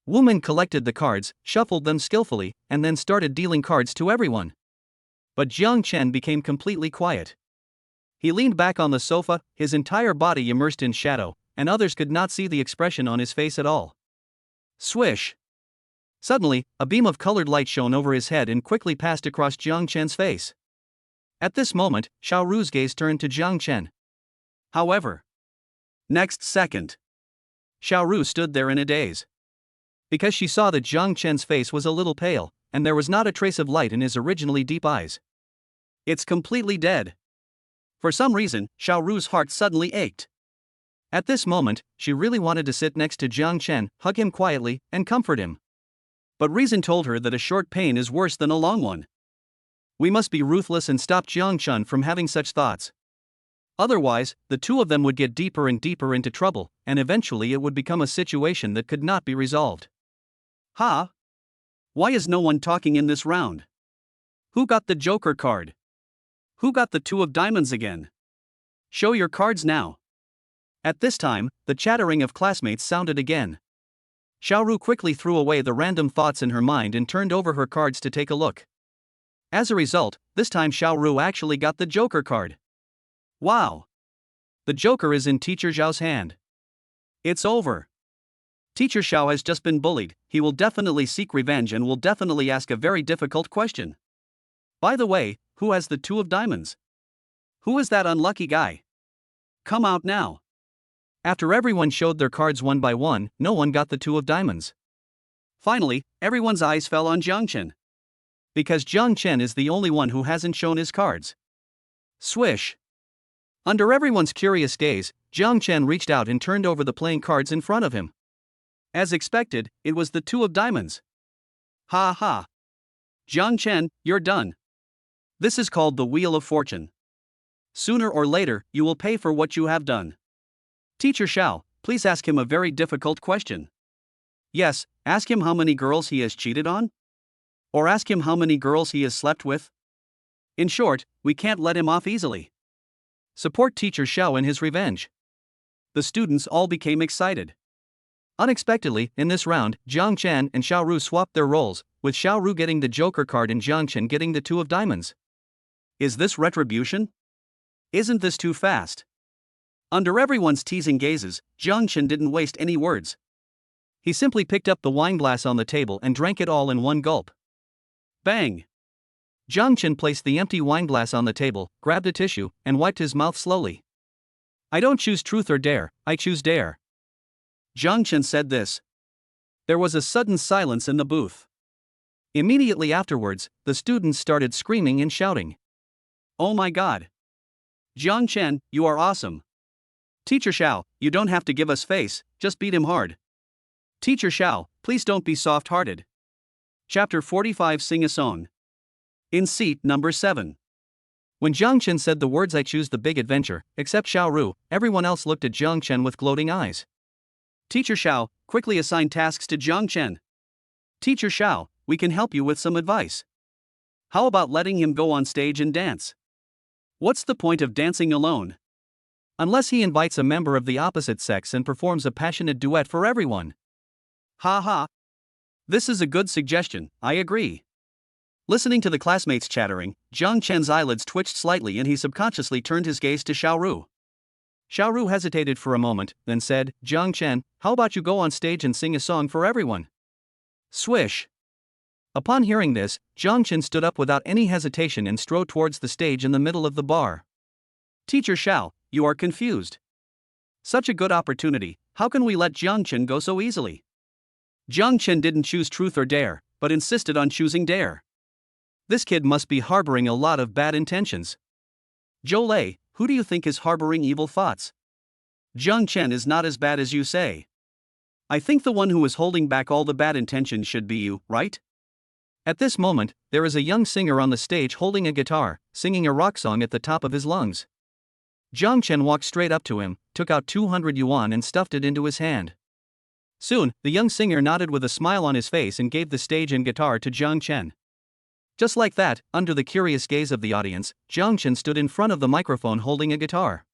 S2: Wumin collected the cards, shuffled them skillfully, and then started dealing cards to everyone. But Jiang Chen became completely quiet. He leaned back on the sofa, his entire body immersed in shadow, and others could not see the expression on his face at all.
S1: Swish!
S2: Suddenly, a beam of colored light shone over his head and quickly passed across Jiang Chen's face. At this moment, Xiao Ru's gaze turned to Jiang Chen.
S1: However, next second,
S2: Xiao Ru stood there in a daze. Because she saw that Jiang Chen's face was a little pale, and there was not a trace of light in his originally deep eyes.
S1: It's completely dead. For some reason, Xiao Ru's heart suddenly ached.
S2: At this moment, she really wanted to sit next to Jiang Chen, hug him quietly, and comfort him.
S1: But reason told her that a short pain is worse than a long one.
S2: We must be ruthless and stop Jiang Chen from having such thoughts. Otherwise, the two of them would get deeper and deeper into trouble, and eventually it would become a situation that could not be resolved.
S1: Ha! Why is no one talking in this round? Who got the Joker card? Who got the two of diamonds again? Show your cards now.
S2: At this time, the chattering of classmates sounded again. Xiao Ru quickly threw away the random thoughts in her mind and turned over her cards to take a look. As a result, this time Xiao Ru actually got the Joker card.
S1: Wow!
S2: The Joker is in Teacher Xiao's hand.
S1: It's over. Teacher Xiao has just been bullied, he will definitely seek revenge and will definitely ask a very difficult question. By the way, who has the two of diamonds? Who is that unlucky guy? Come out now.
S2: After everyone showed their cards one by one, no one got the two of diamonds.
S1: Finally, everyone's eyes fell on Jiang Chen.
S2: Because Jiang Chen is the only one who hasn't shown his cards.
S1: Swish!
S2: Under everyone's curious gaze, Jiang Chen reached out and turned over the playing cards in front of him.
S1: As expected, it was the two of diamonds. Ha ha! Jiang Chen, you're done. This is called the Wheel of Fortune. Sooner or later, you will pay for what you have done. Teacher Xiao, please ask him a very difficult question. Yes, ask him how many girls he has cheated on? Or ask him how many girls he has slept with? In short, we can't let him off easily.
S2: Support teacher Xiao in his revenge.
S1: The students all became excited.
S2: Unexpectedly, in this round, Jiang Chen and Xiao Ru swapped their roles, with Xiao Ru getting the Joker card and Jiang Chen getting the Two of Diamonds.
S1: Is this retribution? Isn't this too fast? Under everyone's teasing gazes, Jiang Chen didn't waste any words.
S2: He simply picked up the wine glass on the table and drank it all in one gulp.
S1: Bang!
S2: Jiang Chen placed the empty wine glass on the table, grabbed a tissue, and wiped his mouth slowly.
S1: I don't choose truth or dare, I choose dare. Jiang Chen said this. There was a sudden silence in the booth.
S2: Immediately afterwards, the students started screaming and shouting.
S1: Oh my god! Jiang Chen, you are awesome. Teacher Xiao, you don't have to give us face, just beat him hard. Teacher Xiao, please don't be soft-hearted. Chapter 45 Sing a Song. In seat number 7.
S2: When Jiang Chen said the words I choose the big adventure, except Xiao Ru, everyone else looked at Jiang Chen with gloating eyes.
S1: Teacher Xiao, quickly assign tasks to Jiang Chen. Teacher Xiao, we can help you with some advice. How about letting him go on stage and dance? What's the point of dancing alone?
S2: Unless he invites a member of the opposite sex and performs a passionate duet for everyone.
S1: Ha ha. This is a good suggestion, I agree. Listening to the classmates chattering, Jiang Chen's eyelids twitched slightly and he subconsciously turned his gaze to Xiao Ru.
S2: Xiao Ru hesitated for a moment, then said, Jiang Chen, how about you go on stage and sing a song for everyone?
S1: Swish.
S2: Upon hearing this, Jiang Chen stood up without any hesitation and strode towards the stage in the middle of the bar.
S1: Teacher Xiao, you are confused. Such a good opportunity, how can we let Jiang Chen go so easily? Jiang Chen didn't choose truth or dare, but insisted on choosing dare.
S2: This kid must be harboring a lot of bad intentions.
S1: Zhou Lei, who do you think is harboring evil thoughts? Jiang Chen is not as bad as you say. I think the one who is holding back all the bad intentions should be you, right?
S2: At this moment, there is a young singer on the stage holding a guitar, singing a rock song at the top of his lungs. Jiang Chen walked straight up to him, took out 200 yuan and stuffed it into his hand. Soon, the young singer nodded with a smile on his face and gave the stage and guitar to Jiang Chen. Just like that, under the curious gaze of the audience, Jiang Chen stood in front of the microphone holding a guitar.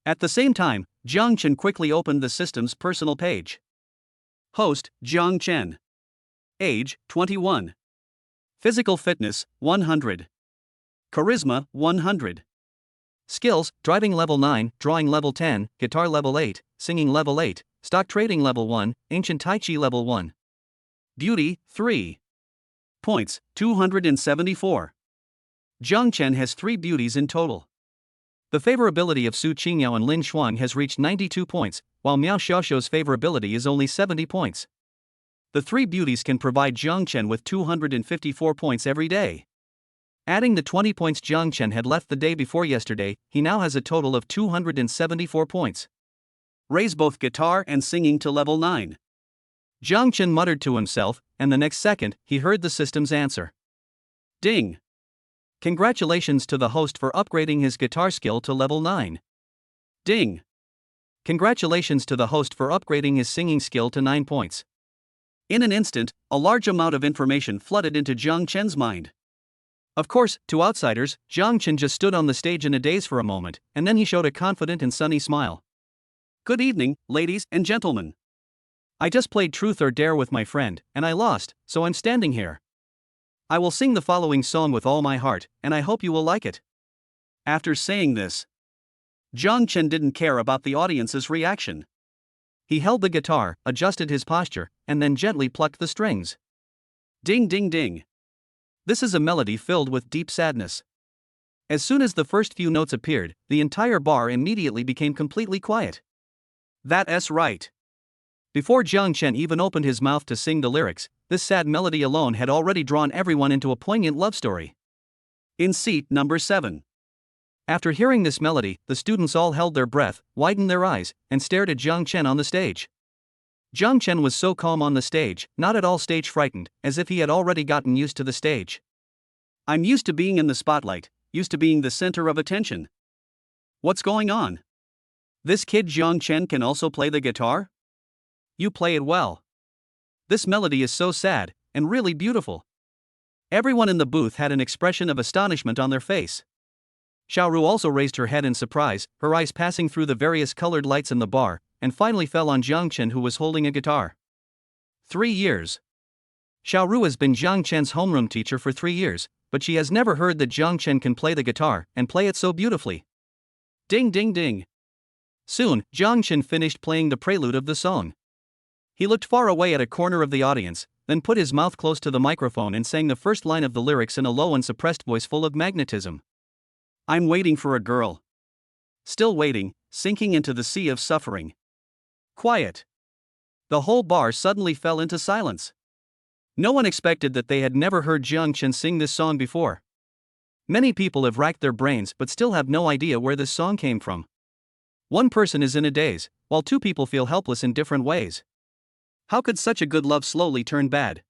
S1: At the same time, Jiang Chen quickly opened the system's personal page. Host, Jiang Chen. Age, 21. Physical fitness, 100. Charisma, 100.
S2: Skills, driving level 9, drawing level 10, guitar level 8, singing level 8, stock trading level 1, ancient Tai Chi level 1.
S1: Beauty, 3. Points, 274. Jiang Chen has 3 beauties in total.
S2: The favorability of Su Qingyao and Lin Shuang has reached 92 points, while Miao Xiaoxiu's favorability is only 70 points.
S1: The 3 beauties can provide Jiang Chen with 254 points every day. Adding the 20 points Jiang Chen had left the day before yesterday, he now has a total of 274 points. Raise both guitar and singing to level 9.
S2: Jiang Chen muttered to himself, and the next second, he heard the system's answer.
S1: Ding!
S2: Congratulations to the host for upgrading his guitar skill to level 9.
S1: Ding!
S2: Congratulations to the host for upgrading his singing skill to 9 points.
S1: In an instant, a large amount of information flooded into Jiang Chen's mind.
S2: Of course, to outsiders, Jiang Chen just stood on the stage in a daze for a moment, and then he showed a confident and sunny smile.
S1: Good evening, ladies and gentlemen.
S2: I just played Truth or Dare with my friend, and I lost, so I'm standing here. I will sing the following song with all my heart, and I hope you will like it.
S1: After saying this, Jiang Chen didn't care about the audience's reaction.
S2: He held the guitar, adjusted his posture, and then gently plucked the strings.
S1: Ding ding ding.
S2: This is a melody filled with deep sadness. As soon as the first few notes appeared, the entire bar immediately became completely quiet.
S1: That's right.
S2: Before Jiang Chen even opened his mouth to sing the lyrics, this sad melody alone had already drawn everyone into a poignant love story.
S1: In seat number 7.
S2: After hearing this melody, the students all held their breath, widened their eyes, and stared at Jiang Chen on the stage. Jiang Chen was so calm on the stage, not at all stage frightened, as if he had already gotten used to the stage.
S1: I'm used to being in the spotlight, used to being the center of attention. What's going on? This kid Jiang Chen can also play the guitar? You play it well. This melody is so sad, and really beautiful.
S2: Everyone in the booth had an expression of astonishment on their face. Xiaoru also raised her head in surprise, her eyes passing through the various colored lights in the bar, and finally fell on Jiang Chen, who was holding a guitar. 3 years. Xiaoru has been Jiang Chen's homeroom teacher for 3 years, but she has never heard that Jiang Chen can play the guitar, and play it so beautifully. Ding ding ding. Soon, Jiang Chen finished playing the prelude of the song. He looked far away at a corner of the audience, then put his mouth close to the microphone and sang the first line of the lyrics in a low and suppressed voice full of magnetism.
S1: I'm waiting for a girl. Still waiting, sinking into the sea of suffering. Quiet. The whole bar suddenly fell into silence. No one expected that they had never heard Jiang Chen sing this song before. Many people have racked their brains but still have no idea where this song came from. One person is in a daze, while 2 people feel helpless in different ways. How could such a good love slowly turn bad?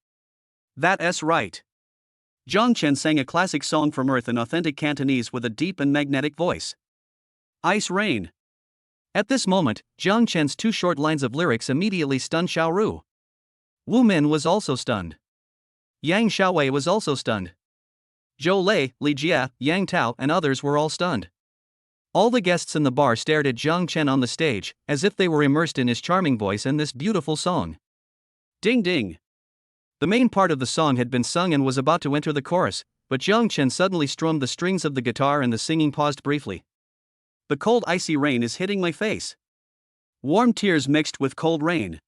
S1: That's right. Jiang Chen sang a classic song from Earth in authentic Cantonese with a deep and magnetic voice. Ice Rain.
S2: At this moment, Jiang Chen's 2 short lines of lyrics immediately stunned Xiaoru. Wu Min was also stunned. Yang Xiaowei was also stunned. Zhou Lei, Li Jia, Yang Tao, and others were all stunned. All the guests in the bar stared at Jiang Chen on the stage, as if they were immersed in his charming voice and this beautiful song.
S1: Ding ding.
S2: The main part of the song had been sung and was about to enter the chorus, but Jiang Chen suddenly strummed the strings of the guitar and the singing paused briefly.
S1: The cold icy rain is hitting my face. Warm tears mixed with cold rain.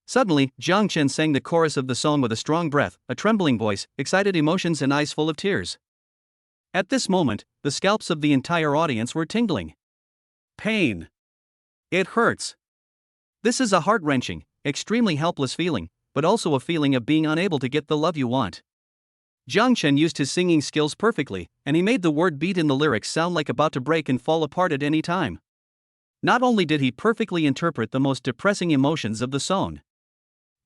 S2: Suddenly, Jiang Chen sang the chorus of the song with a strong breath, a trembling voice, excited emotions and eyes full of tears. At this moment, the scalps of the entire audience were tingling.
S1: Pain. It hurts.
S2: This is a heart-wrenching, extremely helpless feeling, but also a feeling of being unable to get the love you want. Jiang Chen used his singing skills perfectly, and he made the word beat in the lyrics sound like about to break and fall apart at any time. Not only did he perfectly interpret the most depressing emotions of the song,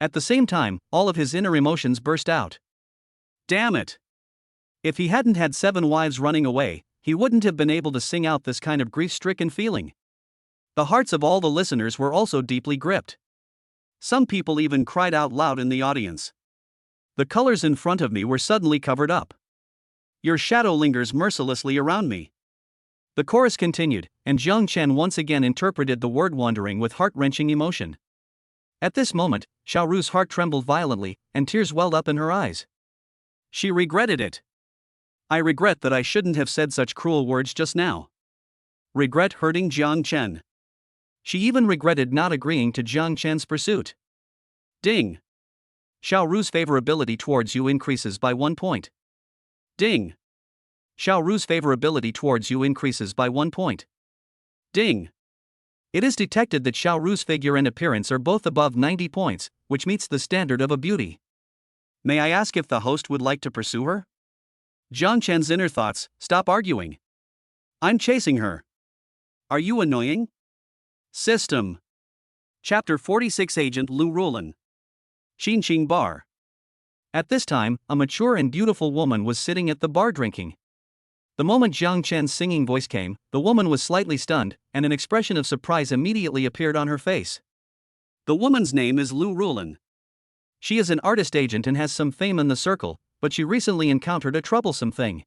S2: at the same time, all of his inner emotions burst out.
S1: Damn it.
S2: If he hadn't had 7 wives running away, he wouldn't have been able to sing out this kind of grief-stricken feeling. The hearts of all the listeners were also deeply gripped.
S1: Some people even cried out loud in the audience.
S2: The colors in front of me were suddenly covered up.
S1: Your shadow lingers mercilessly around me.
S2: The chorus continued, and Jiang Chen once again interpreted the word wandering with heart-wrenching emotion. At this moment, Xiaoru's heart trembled violently, and tears welled up in her eyes.
S1: She regretted it. I regret that I shouldn't have said such cruel words just now. Regret hurting Jiang Chen.
S2: She even regretted not agreeing to Jiang Chen's pursuit.
S1: Ding.
S2: Xiaoru's favorability towards you increases by 1 point.
S1: Ding.
S2: Xiaoru's favorability towards you increases by 1 point.
S1: Ding.
S2: It is detected that Xiaoru's figure and appearance are both above 90 points, which meets the standard of a beauty.
S1: May I ask if the host would like to pursue her? Jiang Chen's inner thoughts, stop arguing. I'm chasing her. Are you annoying? System. Chapter 46 Agent Lu Rulan. Xinqing Bar.
S2: At this time, a mature and beautiful woman was sitting at the bar drinking. The moment Jiang Chen's singing voice came, the woman was slightly stunned, and an expression of surprise immediately appeared on her face.
S1: The woman's name is Lu Rulan.
S2: She is an artist agent and has some fame in the circle, but she recently encountered a troublesome thing.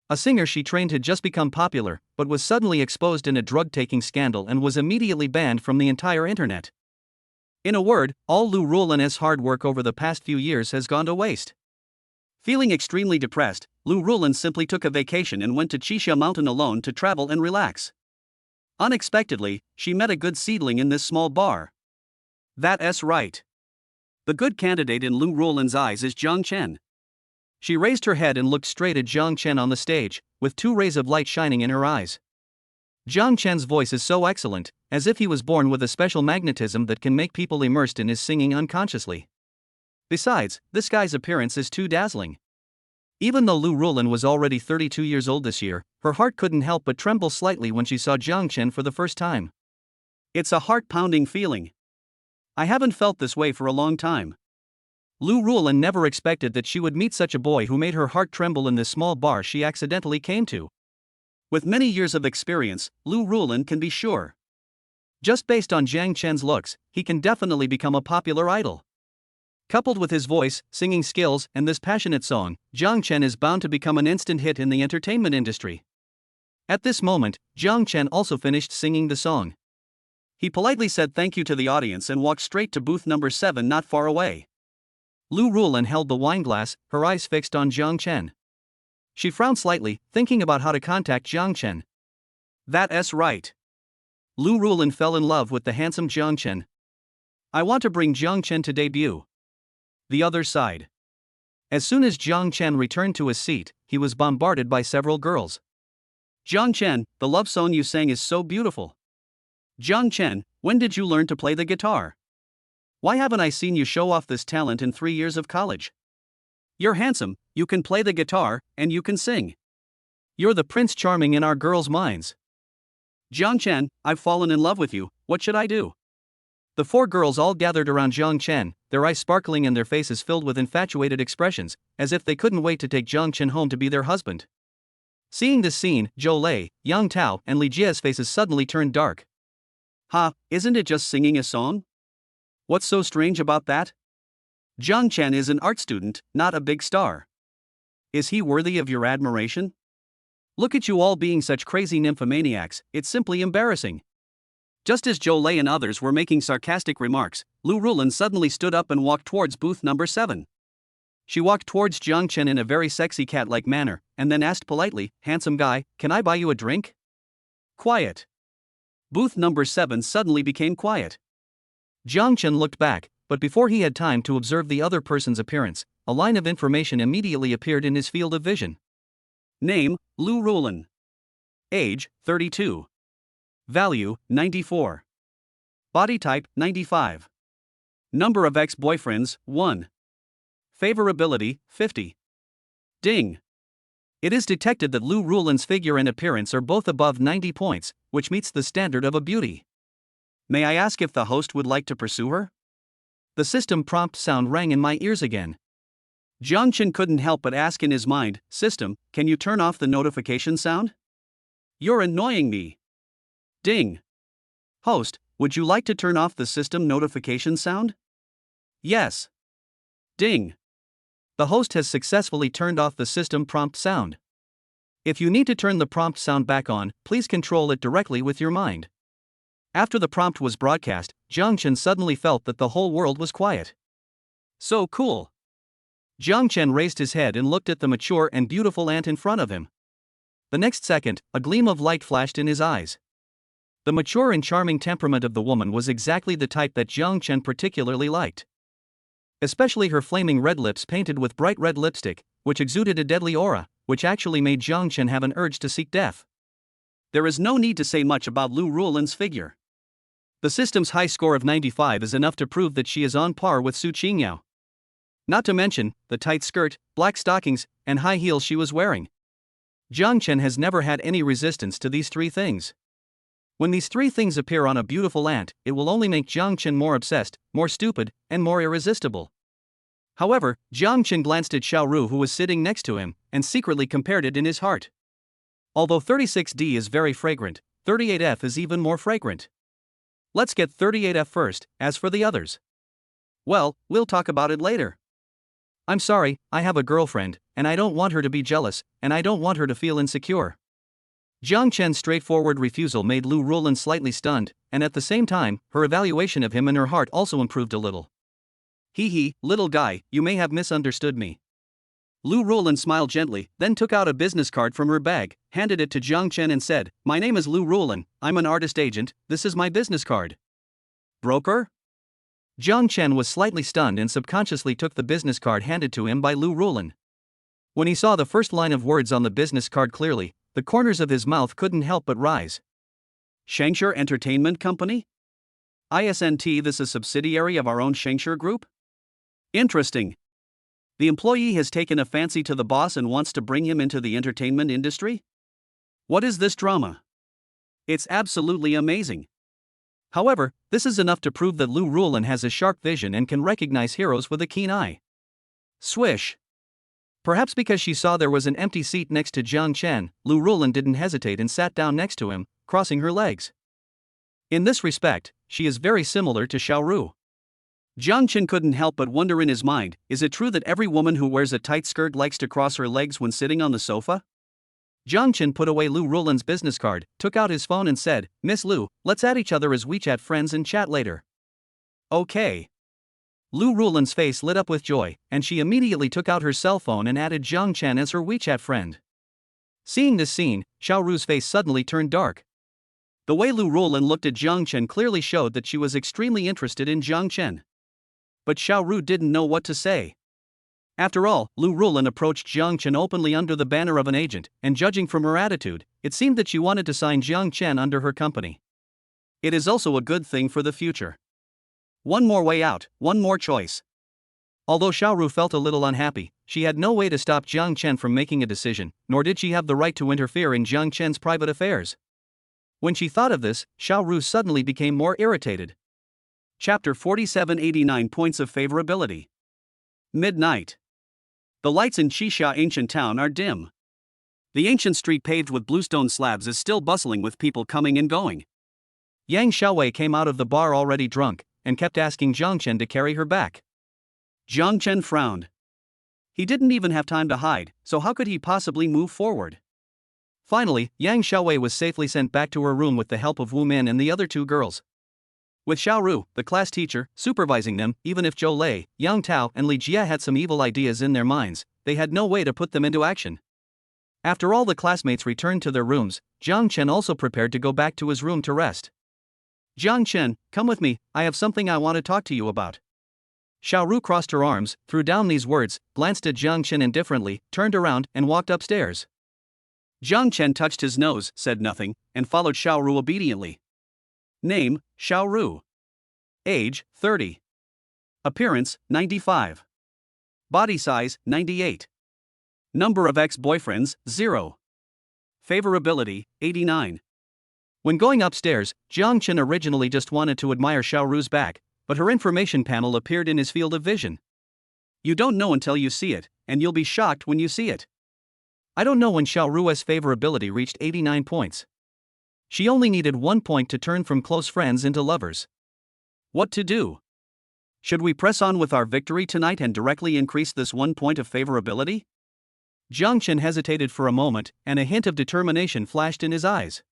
S2: A singer she trained had just become popular, but was suddenly exposed in a drug-taking scandal and was immediately banned from the entire internet. In a word, all Lu Rulan's hard work over the past few years has gone to waste.
S1: Feeling extremely depressed, Lu Rulan simply took a vacation and went to Qixia Mountain alone to travel and relax. Unexpectedly, she met a good seedling in this small bar. That's right. The good candidate in Lu Rulan's eyes is Jiang Chen.
S2: She raised her head and looked straight at Jiang Chen on the stage, with 2 rays of light shining in her eyes. Jiang Chen's voice is so excellent, as if he was born with a special magnetism that can make people immersed in his singing unconsciously. Besides, this guy's appearance is too dazzling. Even though Lu Rulan was already 32 years old this year, her heart couldn't help but tremble slightly when she saw Jiang Chen for the first time.
S1: It's a heart-pounding feeling. I haven't felt this way for a long time.
S2: Lu Rulan never expected that she would meet such a boy who made her heart tremble in this small bar she accidentally came to.
S1: With many years of experience, Lu Rulan can be sure.
S2: Just based on Jiang Chen's looks, he can definitely become a popular idol. Coupled with his voice, singing skills, and this passionate song, Jiang Chen is bound to become an instant hit in the entertainment industry. At this moment, Jiang Chen also finished singing the song.
S1: He politely said thank you to the audience and walked straight to booth number 7 not far away.
S2: Lu Rulan held the wine glass, her eyes fixed on Jiang Chen. She frowned slightly, thinking about how to contact Jiang Chen.
S1: That's right.
S2: Lu Rulan fell in love with the handsome Jiang Chen. I want to bring Jiang Chen to debut. The other side. As soon as Jiang Chen returned to his seat, he was bombarded by several girls.
S1: Jiang Chen, the love song you sang is so beautiful. Jiang Chen, when did you learn to play the guitar? Why haven't I seen you show off this talent in 3 years of college? You're handsome, you can play the guitar, and you can sing.
S2: You're the Prince Charming in our girls' minds.
S1: Jiang Chen, I've fallen in love with you, what should I do?
S2: The 4 girls all gathered around Jiang Chen, their eyes sparkling and their faces filled with infatuated expressions, as if they couldn't wait to take Jiang Chen home to be their husband. Seeing this scene, Zhou Lei, Yang Tao, and Li Jie's faces suddenly turned dark.
S1: Isn't it just singing a song? What's so strange about that? Jiang Chen is an art student, not a big star. Is he worthy of your admiration? Look at you all being such crazy nymphomaniacs, it's simply embarrassing. Just as Zhou Lei and others were making sarcastic remarks, Lu Rulan suddenly stood up and walked towards booth number 7. She walked towards Jiang Chen in a very sexy cat-like manner, and then asked politely, "Handsome guy, can I buy you a drink?" Quiet. Booth number 7 suddenly became quiet.
S2: Jiang Chen looked back, but before he had time to observe the other person's appearance, a line of information immediately appeared in his field of vision.
S1: Name, Lu Rulan. Age, 32. Value, 94. Body type, 95. Number of ex-boyfriends, 1. Favorability, 50. Ding. It is detected that Lu Rulan's figure and appearance are both above 90 points, which meets the standard of a beauty. May I ask if the host would like to pursue her?
S2: The system prompt sound rang in my ears again.
S1: Jiang Chen couldn't help but ask in his mind, "System, can you turn off the notification sound? You're annoying me." Ding. Host, would you like to turn off the system notification sound? Yes. Ding.
S2: The host has successfully turned off the system prompt sound. If you need to turn the prompt sound back on, please control it directly with your mind. After the prompt was broadcast, Jiang Chen suddenly felt that the whole world was quiet.
S1: So cool.
S2: Jiang Chen raised his head and looked at the mature and beautiful ant in front of him. The next second, a gleam of light flashed in his eyes. The mature and charming temperament of the woman was exactly the type that Jiang Chen particularly liked. Especially her flaming red lips painted with bright red lipstick, which exuded a deadly aura, which actually made Jiang Chen have an urge to seek death.
S1: There is no need to say much about Lu Rulan's figure.
S2: The system's high score of 95 is enough to prove that she is on par with Su Qingyao. Not to mention, the tight skirt, black stockings, and high heels she was wearing. Jiang Chen has never had any resistance to these 3 things. When these 3 things appear on a beautiful ant, it will only make Jiang Chen more obsessed, more stupid, and more irresistible. However, Jiang Chen glanced at Xiaoru who was sitting next to him, and secretly compared it in his heart. Although 36D is very fragrant, 38F is even more fragrant. Let's get 38F first, as for the others.
S1: Well, we'll talk about it later.
S2: I'm sorry, I have a girlfriend, and I don't want her to be jealous, and I don't want her to feel insecure. Jiang Chen's straightforward refusal made Lu Rulan slightly stunned, and at the same time, her evaluation of him in her heart also improved a little.
S1: Hee, little guy, you may have misunderstood me. Lu Rulan smiled gently, then took out a business card from her bag, handed it to Jiang Chen and said, "My name is Lu Rulan, I'm an artist agent, this is my business card." Broker?
S2: Jiang Chen was slightly stunned and subconsciously took the business card handed to him by Lu Rulan. When he saw the first line of words on the business card clearly, the corners of his mouth couldn't help but rise.
S1: Shengshire Entertainment Company? ISNT, this is a subsidiary of our own Shengshire Group? Interesting. The employee has taken a fancy to the boss and wants to bring him into the entertainment industry? What is this drama? It's absolutely amazing. However, this is enough to prove that Lu Rulan has a sharp vision and can recognize heroes with a keen eye. Swish. Perhaps because she saw there was an empty seat next to Jiang Chen, Lu Rulan didn't hesitate and sat down next to him, crossing her legs. In this respect, she is very similar to Xiaoru. Jiang Chen couldn't help but wonder in his mind, is it true that every woman who wears a tight skirt likes to cross her legs when sitting on the sofa?
S2: Jiang Chen put away Lu Rulan's business card, took out his phone and said, "Miss Lu, let's add each other as WeChat friends and chat later."
S1: Okay.
S2: Lu Rulan's face lit up with joy, and she immediately took out her cell phone and added Jiang Chen as her WeChat friend. Seeing this scene, Xiao Ru's face suddenly turned dark.
S1: The way Lu Rulan looked at Jiang Chen clearly showed that she was extremely interested in Jiang Chen. But Xiao Ru didn't know what to say. After all, Lu Rulan approached Jiang Chen openly under the banner of an agent, and judging from her attitude, it seemed that she wanted to sign Jiang Chen under her company. It is also a good thing for the future. One more way out, one more choice.
S2: Although Xiao Ru felt a little unhappy, she had no way to stop Jiang Chen from making a decision, nor did she have the right to interfere in Jiang Chen's private affairs. When she thought of this, Xiao Ru suddenly became more irritated.
S1: Chapter 47, 89 Points of Favorability. Midnight. The lights in Qixia ancient town are dim. The ancient street paved with bluestone slabs is still bustling with people coming and going.
S2: Yang Xiaowei came out of the bar already drunk, and kept asking Jiang Chen to carry her back.
S1: Jiang Chen frowned. He didn't even have time to hide, so how could he possibly move forward?
S2: Finally, Yang Xiaowei was safely sent back to her room with the help of Wu Min and the other two girls. With Xiao Ru, the class teacher, supervising them, even if Zhou Lei, Yang Tao and Li Jia had some evil ideas in their minds, they had no way to put them into action. After all the classmates returned to their rooms, Jiang Chen also prepared to go back to his room to rest.
S1: Jiang Chen, come with me, I have something I want to talk to you about.
S2: Xiao Ru crossed her arms, threw down these words, glanced at Jiang Chen indifferently, turned around, and walked upstairs.
S1: Jiang Chen touched his nose, said nothing, and followed Xiao Ru obediently. Name, Xiao Ru. Age, 30. Appearance, 95. Body size, 98. Number of ex-boyfriends, 0. Favorability, 89.
S2: When going upstairs, Jiang Chen originally just wanted to admire Xiao Ru's back, but her information panel appeared in his field of vision.
S1: You don't know until you see it, and you'll be shocked when you see it.
S2: I don't know when Xiao Ru's favorability reached 89 points. She only needed 1 point to turn from close friends into lovers.
S1: What to do? Should we press on with our victory tonight and directly increase this 1 point of favorability?
S2: Jiang Chen hesitated for a moment, and a hint of determination flashed in his eyes.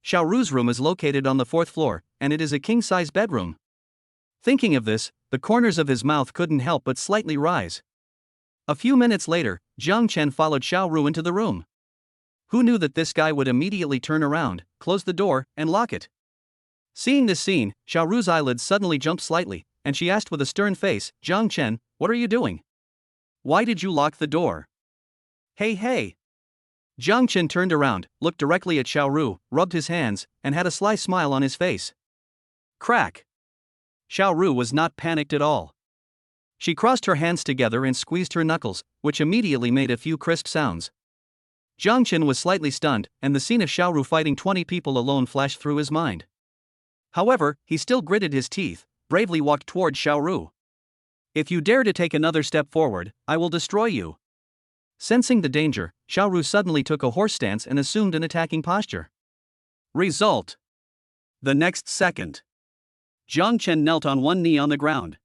S2: Xiao Ru's room is located on the 4th floor, and it is a king-size bedroom. Thinking of this, the corners of his mouth couldn't help but slightly rise. A few minutes later, Jiang Chen followed Xiao Ru into the room. Who knew that this guy would immediately turn around, close the door, and lock it? Seeing this scene, Xiao Ru's eyelids suddenly jumped slightly, and she asked with a stern face, "Jiang Chen, what are you doing?
S1: Why did you lock the door?" Hey.
S2: Jiang Chen turned around, looked directly at Xiao Ru, rubbed his hands, and had a sly smile on his face.
S1: Crack.
S2: Xiao Ru was not panicked at all. She crossed her hands together and squeezed her knuckles, which immediately made a few crisp sounds. Jiang Chen was slightly stunned, and the scene of Xiao Ru fighting 20 people alone flashed through his mind. However, he still gritted his teeth, bravely walked toward Xiao Ru.
S1: If you dare to take another step forward, I will destroy you.
S2: Sensing the danger, Xiao Ru suddenly took a horse stance and assumed an attacking posture.
S1: Result. The next second, Jiang Chen knelt on one knee on the ground.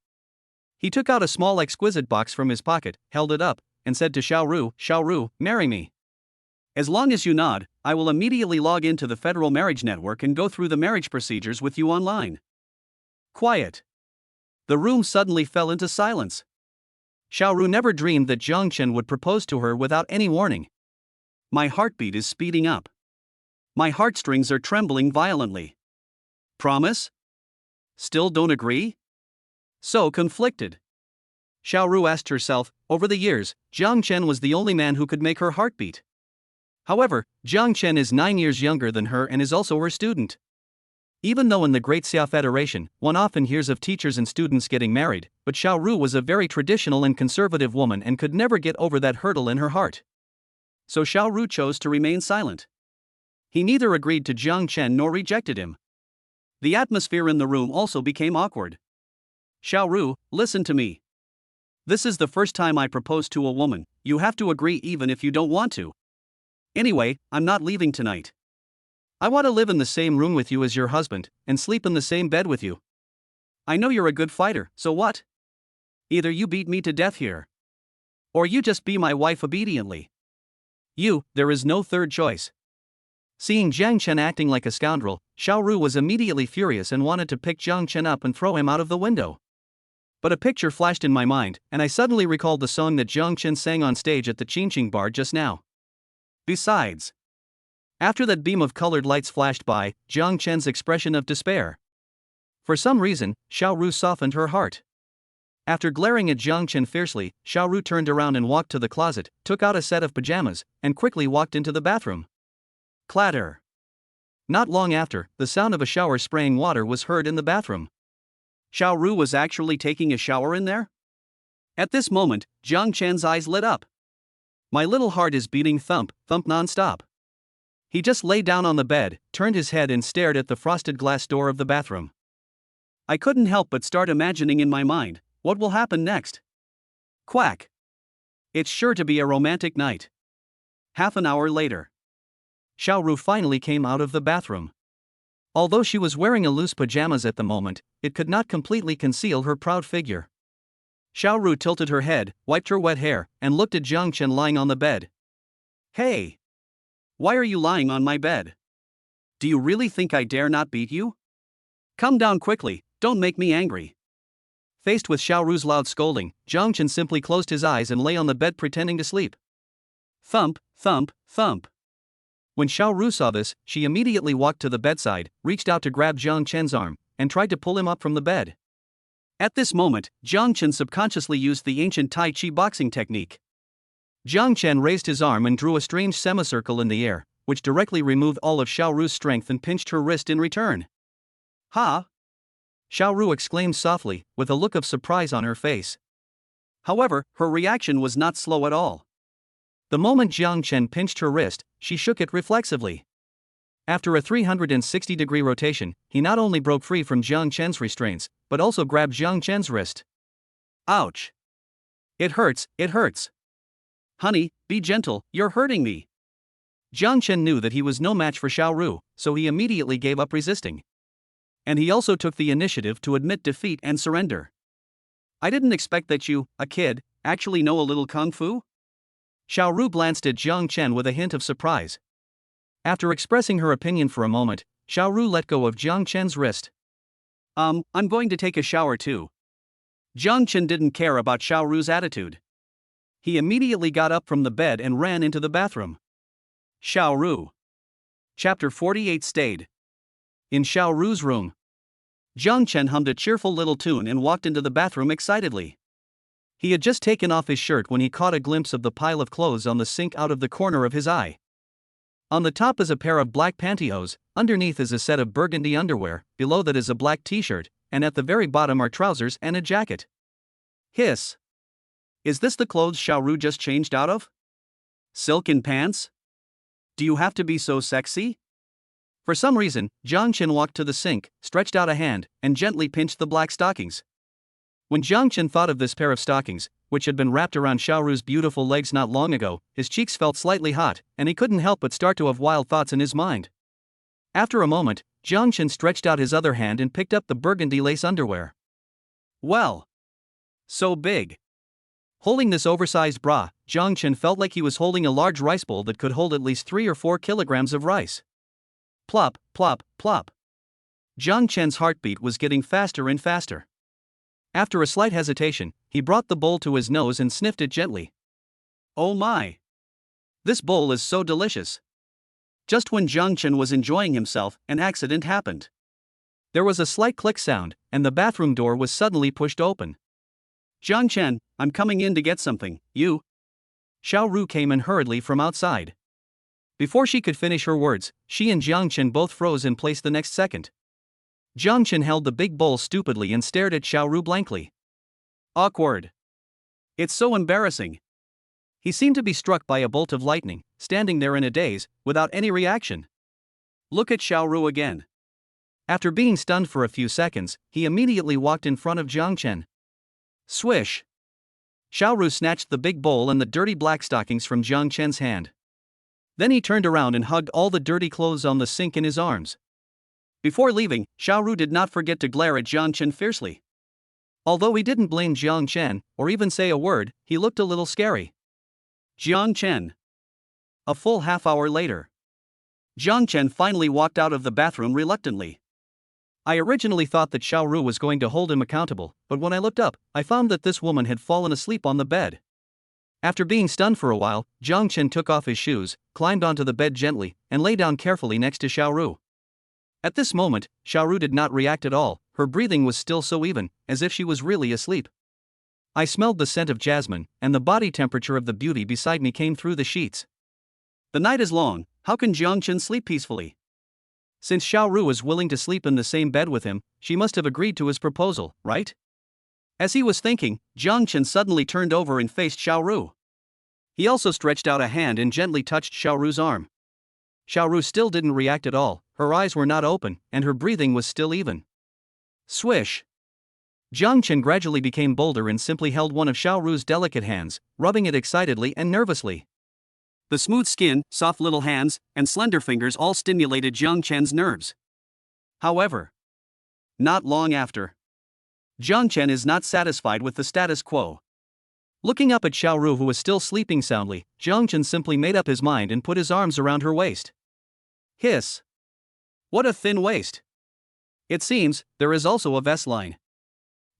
S2: He took out a small exquisite box from his pocket, held it up, and said to Xiao Ru, marry me.
S1: As long as you nod, I will immediately log into the Federal Marriage Network and go through the marriage procedures with you online. Quiet. The room suddenly fell into silence.
S2: Xiao Ru never dreamed that Jiang Chen would propose to her without any warning.
S1: My heartbeat is speeding up. My heartstrings are trembling violently. Promise? Still don't agree? So conflicted.
S2: Xiao Ru asked herself, over the years, Jiang Chen was the only man who could make her heart beat. However, Jiang Chen is 9 years younger than her and is also her student. Even though in the Great Xia Federation, one often hears of teachers and students getting married, but Xiao Ru was a very traditional and conservative woman and could never get over that hurdle in her heart.
S1: So Xiao Ru chose to remain silent. He neither agreed to Jiang Chen nor rejected him. The atmosphere in the room also became awkward. Xiao Ru, listen to me. This is the first time I propose to a woman, you have to agree even if you don't want to. Anyway, I'm not leaving tonight. I want to live in the same room with you as your husband, and sleep in the same bed with you. I know you're a good fighter, so what? Either you beat me to death here, or you just be my wife obediently.
S2: There is no third choice. Seeing Jiang Chen acting like a scoundrel, Xiaoru was immediately furious and wanted to pick Jiang Chen up and throw him out of the window. But a picture flashed in my mind, and I suddenly recalled the song that Jiang Chen sang on stage at the Qingqing bar just now.
S1: Besides,
S2: after that beam of colored lights flashed by, Jiang Chen's expression of despair. For some reason, Xiaoru softened her heart. After glaring at Jiang Chen fiercely, Xiaoru turned around and walked to the closet, took out a set of pajamas, and quickly walked into the bathroom.
S1: Clatter.
S2: Not long after, the sound of a shower spraying water was heard in the bathroom.
S1: Xiaoru was actually taking a shower in there? At this moment, Jiang Chen's eyes lit up. My little heart is beating thump, thump non-stop. He just lay down on the bed, turned his head and stared at the frosted glass door of the bathroom. I couldn't help but start imagining in my mind, what will happen next? Quack. It's sure to be a romantic night. Half an hour later,
S2: Xiaoru finally came out of the bathroom. Although she was wearing a loose pajamas at the moment, it could not completely conceal her proud figure.
S1: Xiaoru tilted her head, wiped her wet hair, and looked at Jiang Chen lying on the bed. Hey! Why are you lying on my bed? Do you really think I dare not beat you? Come down quickly, don't make me angry.
S2: Faced with Xiaoru's loud scolding, Jiang Chen simply closed his eyes and lay on the bed pretending to sleep.
S1: Thump, thump, thump.
S2: When Xiaoru saw this, she immediately walked to the bedside, reached out to grab Jiang Chen's arm, and tried to pull him up from the bed.
S1: At this moment, Jiang Chen subconsciously used the ancient Tai Chi boxing technique.
S2: Jiang Chen raised his arm and drew a strange semicircle in the air, which directly removed all of Xiaoru's strength and pinched her wrist in return.
S1: Ha!
S2: Xiaoru exclaimed softly, with a look of surprise on her face.
S1: However, her reaction was not slow at all.
S2: The moment Jiang Chen pinched her wrist, she shook it reflexively. After a 360-degree rotation, he not only broke free from Jiang Chen's restraints, but also grabbed Jiang Chen's wrist.
S1: Ouch! It hurts, it hurts. Honey, be gentle, you're hurting me.
S2: Jiang Chen knew that he was no match for Xiaoru, so he immediately gave up resisting.
S1: And he also took the initiative to admit defeat and surrender. I didn't expect that you, a kid, actually know a little kung fu?
S2: Xiaoru glanced at Jiang Chen with a hint of surprise. After expressing her opinion for a moment, Xiaoru let go of Jiang Chen's wrist.
S1: I'm going to take a shower too. Jiang Chen didn't care about Xiaoru's attitude. He immediately got up from the bed and ran into the bathroom. Xiaoru. Chapter 48 stayed. In Xiaoru's room, Jiang Chen hummed a cheerful little tune and walked into the bathroom excitedly. He had just taken off his shirt when he caught a glimpse of the pile of clothes on the sink out of the corner of his eye. On the top is a pair of black pantyhose, underneath is a set of burgundy underwear, below that is a black t-shirt, and at the very bottom are trousers and a jacket. Hiss! Is this the clothes Xiaoru just changed out of? Silken pants? Do you have to be so sexy? For some reason, Jiang Chen walked to the sink, stretched out a hand, and gently pinched the black stockings. When Jiang Chen thought of this pair of stockings, which had been wrapped around Xiaoru's beautiful legs not long ago, his cheeks felt slightly hot, and he couldn't help but start to have wild thoughts in his mind. After a moment, Jiang Chen stretched out his other hand and picked up the burgundy lace underwear. Well, so big. Holding this oversized bra, Jiang Chen felt like he was holding a large rice bowl that could hold at least 3 or 4 kilograms of rice. Plop, plop, plop. Jiang Chen's heartbeat was getting faster and faster. After a slight hesitation, he brought the bowl to his nose and sniffed it gently. Oh my! This bowl is so delicious. Just when Jiang Chen was enjoying himself, an accident happened. There was a slight click sound, and the bathroom door was suddenly pushed open. Jiang Chen, I'm coming in to get something, you. Xiaoru came in hurriedly from outside. Before she could finish her words, she and Jiang Chen both froze in place the next second. Jiang Chen held the big bowl stupidly and stared at Xiaoru blankly. Awkward. It's so embarrassing. He seemed to be struck by a bolt of lightning, standing there in a daze, without any reaction. Look at Xiaoru again. After being stunned for a few seconds, he immediately walked in front of Jiang Chen. Swish. Xiaoru snatched the big bowl and the dirty black stockings from Jiang Chen's hand. Then he turned around and hugged all the dirty clothes on the sink in his arms. Before leaving, Xiaoru did not forget to glare at Jiang Chen fiercely.
S2: Although he didn't blame Jiang Chen, or even say a word, he looked a little scary.
S1: Jiang Chen. A full half-hour later. Jiang Chen finally walked out of the bathroom reluctantly.
S2: I originally thought that Xiaoru was going to hold him accountable, but when I looked up, I found that this woman had fallen asleep on the bed. After being stunned for a while, Jiang Chen took off his shoes, climbed onto the bed gently, and lay down carefully next to Xiaoru. At this moment, Xiaoru did not react at all. Her breathing was still so even, as if she was really asleep. I smelled the scent of jasmine, and the body temperature of the beauty beside me came through the sheets.
S1: The night is long, how can Jiang Chen sleep peacefully?
S2: Since Xiaoru was willing to sleep in the same bed with him, she must have agreed to his proposal, right?
S1: As he was thinking, Jiang Chen suddenly turned over and faced Xiaoru. He also stretched out a hand and gently touched Xiaoru's arm.
S2: Xiaoru still didn't react at all, her eyes were not open, and her breathing was still even.
S1: Swish.
S2: Jiang Chen gradually became bolder and simply held one of Xiaoru's delicate hands, rubbing it excitedly and nervously.
S1: The smooth skin, soft little hands, and slender fingers all stimulated Jiang Chen's nerves. However, not long after, Jiang Chen is not satisfied with the status quo.
S2: Looking up at Xiaoru, who was still sleeping soundly, Jiang Chen simply made up his mind and put his arms around her waist.
S1: Hiss. What a thin waist. It seems, there is also a vest-line.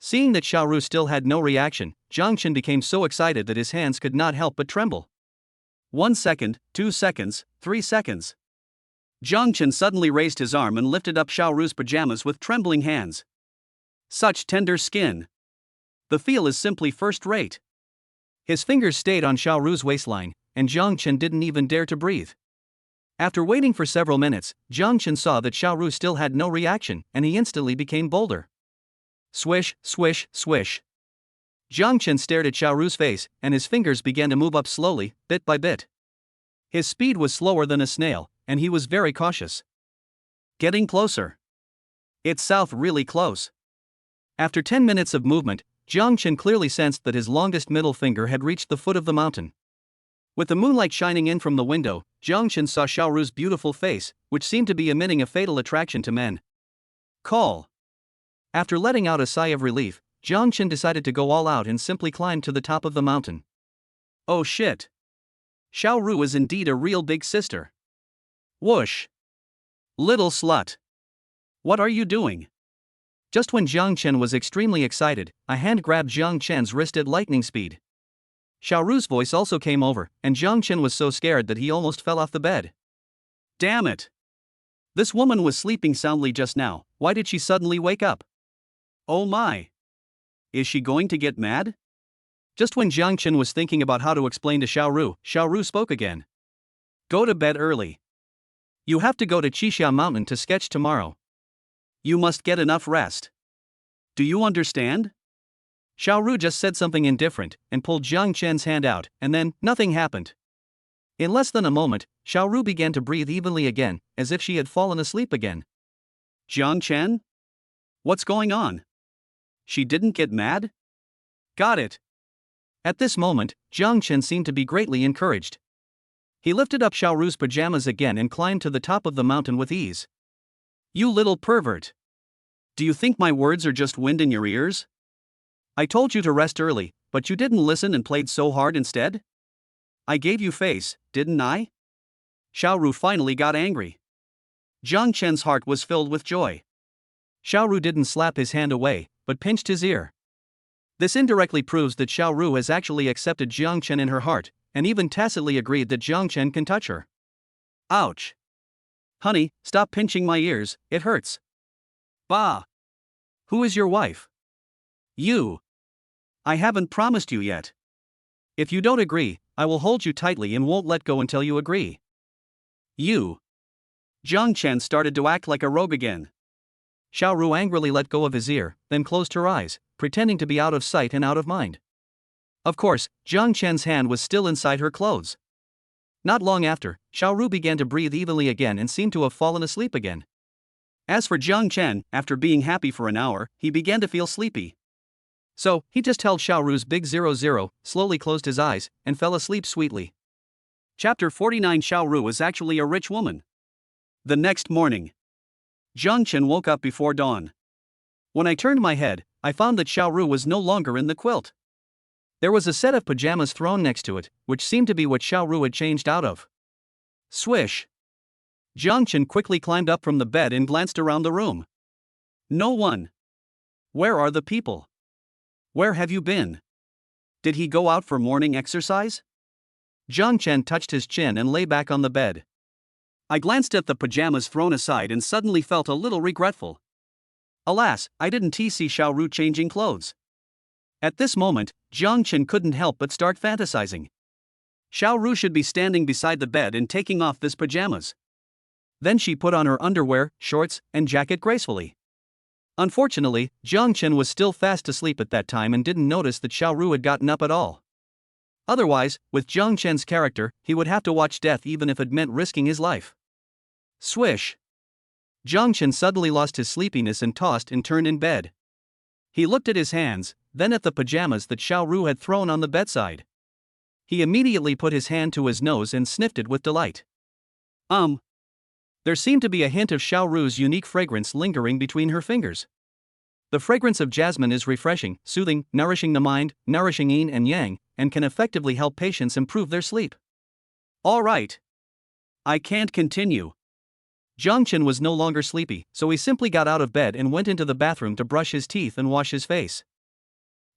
S2: Seeing that Xiaoru still had no reaction, Jiang Chen became so excited that his hands could not help but tremble.
S1: 1 second, 2 seconds, 3 seconds. Jiang Chen suddenly raised his arm and lifted up Xiaoru's pajamas with trembling hands. Such tender skin. The feel is simply first-rate.
S2: His fingers stayed on Xiaoru's waistline, and Jiang Chen didn't even dare to breathe. After waiting for several minutes, Jiang Chen saw that Xiaoru still had no reaction, and he instantly became bolder.
S1: Swish, swish, swish.
S2: Jiang Chen stared at Xiaoru's face, and his fingers began to move up slowly, bit by bit. His speed was slower than a snail, and he was very cautious.
S1: Getting closer. It's south really close.
S2: After 10 minutes of movement, Jiang Chen clearly sensed that his longest middle finger had reached the foot of the mountain. With the moonlight shining in from the window, Jiang Chen saw Xiaoru's beautiful face, which seemed to be emitting a fatal attraction to men.
S1: Call.
S2: After letting out a sigh of relief, Jiang Chen decided to go all out and simply climbed to the top of the mountain.
S1: Oh shit. Xiaoru is indeed a real big sister. Whoosh. Little slut. What are you doing?
S2: Just when Jiang Chen was extremely excited, a hand grabbed Jiang Chen's wrist at lightning speed. Xiaoru's voice also came over, and Jiang Chen was so scared that he almost fell off the bed.
S1: Damn it. This woman was sleeping soundly just now, why did she suddenly wake up? Oh my. Is she going to get mad?
S2: Just when Jiang Chen was thinking about how to explain to Xiaoru, Xiaoru spoke again.
S1: Go to bed early.
S2: You have to go to Qixia Mountain to sketch tomorrow.
S1: You must get enough rest. Do you understand?
S2: Xiaoru just said something indifferent and pulled Jiang Chen's hand out, and then, nothing happened. In less than a moment, Xiaoru began to breathe evenly again, as if she had fallen asleep again.
S1: Jiang Chen? What's going on? She didn't get mad? Got it.
S2: At this moment, Jiang Chen seemed to be greatly encouraged. He lifted up Xiaoru's pajamas again and climbed to the top of the mountain with ease.
S1: You little pervert. Do you think my words are just wind in your ears? I told you to rest early, but you didn't listen and played so hard instead? I gave you face, didn't I? Xiaoru finally got angry. Jiang Chen's heart was filled with joy.
S2: Xiaoru didn't slap his hand away, but pinched his ear. This indirectly proves that Xiaoru has actually accepted Jiang Chen in her heart, and even tacitly agreed that Jiang Chen can touch her.
S1: Ouch. Honey, stop pinching my ears, it hurts. Bah. Who is your wife? You. I haven't promised you yet.
S2: If you don't agree, I will hold you tightly and won't let go until you agree.
S1: You. Jiang Chen started to act like a rogue again.
S2: Xiaoru angrily let go of his ear, then closed her eyes, pretending to be out of sight and out of mind. Of course, Jiang Chen's hand was still inside her clothes. Not long after, Xiaoru began to breathe evenly again and seemed to have fallen asleep again.
S1: As for Jiang Chen, after being happy for an hour, he began to feel sleepy.
S2: So, he just held Xiaoru's big 00, slowly closed his eyes, and fell asleep sweetly.
S1: Chapter 49. Xiaoru is actually a rich woman. The next morning, Jiang Chen woke up before dawn. When I turned my head, I found that Xiaoru was no longer in the quilt.
S2: There was a set of pajamas thrown next to it, which seemed to be what Xiaoru had changed out of.
S1: Swish! Jiang Chen quickly climbed up from the bed and glanced around the room. No one. Where are the people? Where have you been? Did he go out for morning exercise?
S2: Jiang Chen touched his chin and lay back on the bed.
S1: I glanced at the pajamas thrown aside and suddenly felt a little regretful. Alas, I didn't see Xiaoru changing clothes. At this moment, Jiang Chen couldn't help but start fantasizing. Xiaoru should be standing beside the bed and taking off this pajamas.
S2: Then she put on her underwear, shorts, and jacket gracefully. Unfortunately, Jiang Chen was still fast asleep at that time and didn't notice that Xiaoru had gotten up at all. Otherwise, with Jiang Chen's character, he would have to watch death even if it meant risking his life.
S1: Swish!
S2: Jiang Chen suddenly lost his sleepiness and tossed and turned in bed. He looked at his hands, then at the pajamas that Xiaoru had thrown on the bedside. He immediately put his hand to his nose and sniffed it with delight. There seemed to be a hint of Xiaoru's unique fragrance lingering between her fingers. The fragrance of jasmine is refreshing, soothing, nourishing the mind, nourishing yin and yang, and can effectively help patients improve their sleep.
S1: All right. I can't continue.
S2: Jiang Chen was no longer sleepy, so he simply got out of bed and went into the bathroom to brush his teeth and wash his face.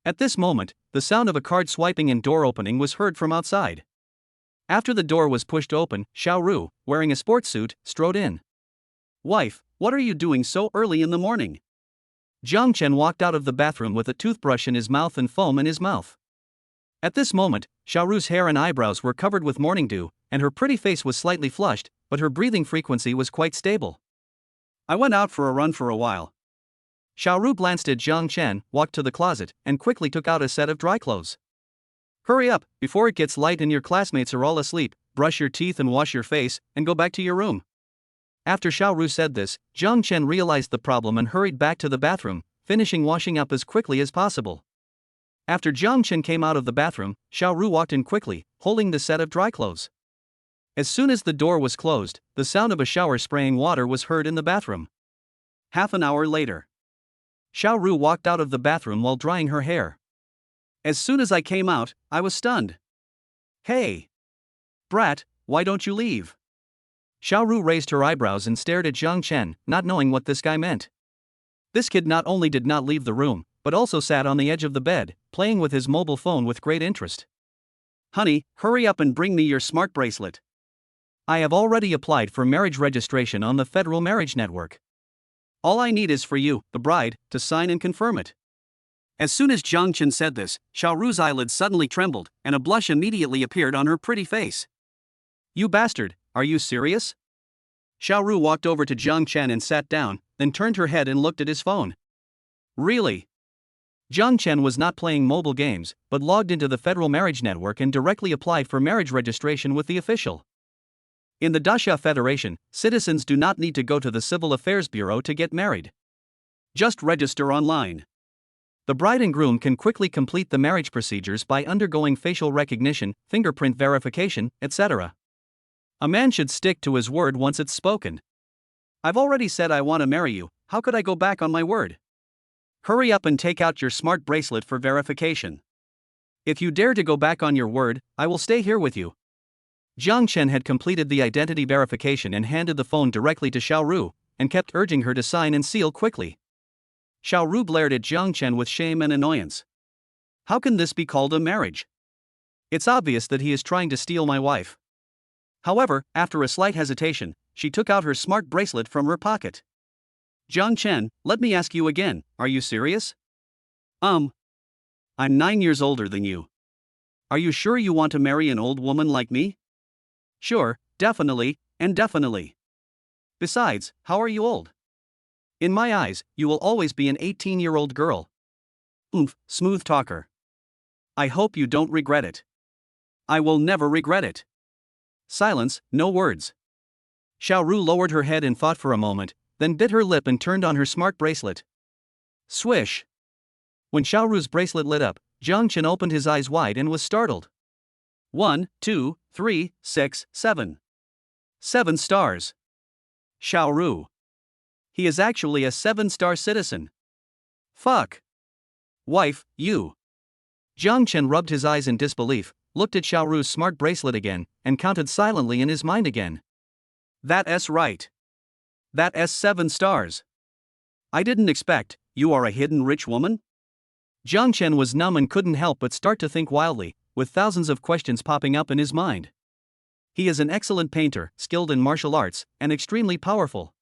S2: At this moment, the sound of a card swiping and door opening was heard from outside. After the door was pushed open, Xiaoru, wearing a sports suit, strode in.
S1: Wife, what are you doing so early in the morning?
S2: Jiang Chen walked out of the bathroom with a toothbrush in his mouth and foam in his mouth. At this moment, Xiaoru's hair and eyebrows were covered with morning dew, and her pretty face was slightly flushed, but her breathing frequency was quite stable.
S1: I went out for a run for a while.
S2: Xiaoru glanced at Jiang Chen, walked to the closet, and quickly took out a set of dry clothes. Hurry up, before it gets light and your classmates are all asleep, brush your teeth and wash your face, and go back to your room. After Xiaoru said this, Jiang Chen realized the problem and hurried back to the bathroom, finishing washing up as quickly as possible. After Jiang Chen came out of the bathroom, Xiaoru walked in quickly, holding the set of dry clothes. As soon as the door was closed, the sound of a shower spraying water was heard in the bathroom.
S1: Half an hour later,
S2: Xiaoru walked out of the bathroom while drying her hair.
S1: As soon as I came out, I was stunned. Hey! Brat, why don't you leave?
S2: Xiaoru raised her eyebrows and stared at Jiang Chen, not knowing what this guy meant. This kid not only did not leave the room, but also sat on the edge of the bed, playing with his mobile phone with great interest.
S1: Honey, hurry up and bring me your smart bracelet.
S2: I have already applied for marriage registration on the Federal Marriage Network.
S1: All I need is for you, the bride, to sign and confirm it. As soon as Jiang Chen said this, Xiaoru's eyelids suddenly trembled, and a blush immediately appeared on her pretty face.
S2: You bastard, are you serious?
S1: Xiaoru walked over to Jiang Chen and sat down, then turned her head and looked at his phone. Really?
S2: Jiang Chen was not playing mobile games, but logged into the Federal Marriage Network and directly applied for marriage registration with the official. In the Dasha Federation, citizens do not need to go to the Civil Affairs Bureau to get married.
S1: Just register online.
S2: The bride and groom can quickly complete the marriage procedures by undergoing facial recognition, fingerprint verification, etc. A man should stick to his word once it's spoken.
S1: I've already said I want to marry you, how could I go back on my word? Hurry up and take out your smart bracelet for verification.
S2: If you dare to go back on your word, I will stay here with you. Jiang Chen had completed the identity verification and handed the phone directly to Xiaoru, and kept urging her to sign and seal quickly.
S1: Xiaoru glared at Jiang Chen with shame and annoyance. How can this be called a marriage?
S2: It's obvious that he is trying to steal my wife.
S1: However, after a slight hesitation, she took out her smart bracelet from her pocket. Jiang Chen, let me ask you again, are you serious? I'm 9 years older than you. Are you sure you want to marry an old woman like me?
S2: Sure, definitely, and definitely.
S1: Besides, how are you old?
S2: In my eyes, you will always be an 18-year-old girl.
S1: Smooth talker. I hope you don't regret it. I will never regret it.
S2: Silence, no words. Xiaoru lowered her head and thought for a moment, then bit her lip and turned on her smart bracelet.
S1: Swish!
S2: When Xiaoru's bracelet lit up, Jiang Chen opened his eyes wide and was startled.
S1: 1, 2, 3, 6, 7. 7 stars. Xiaoru. He is actually a 7-star citizen. Fuck. Wife, you.
S2: Jiang Chen rubbed his eyes in disbelief, looked at Xiaoru's smart bracelet again, and counted silently in his mind again.
S1: That's right. That's 7 stars. I didn't expect, you are a hidden rich woman?
S2: Jiang Chen was numb and couldn't help but start to think wildly, with thousands of questions popping up in his mind. He is an excellent painter, skilled in martial arts, and extremely powerful.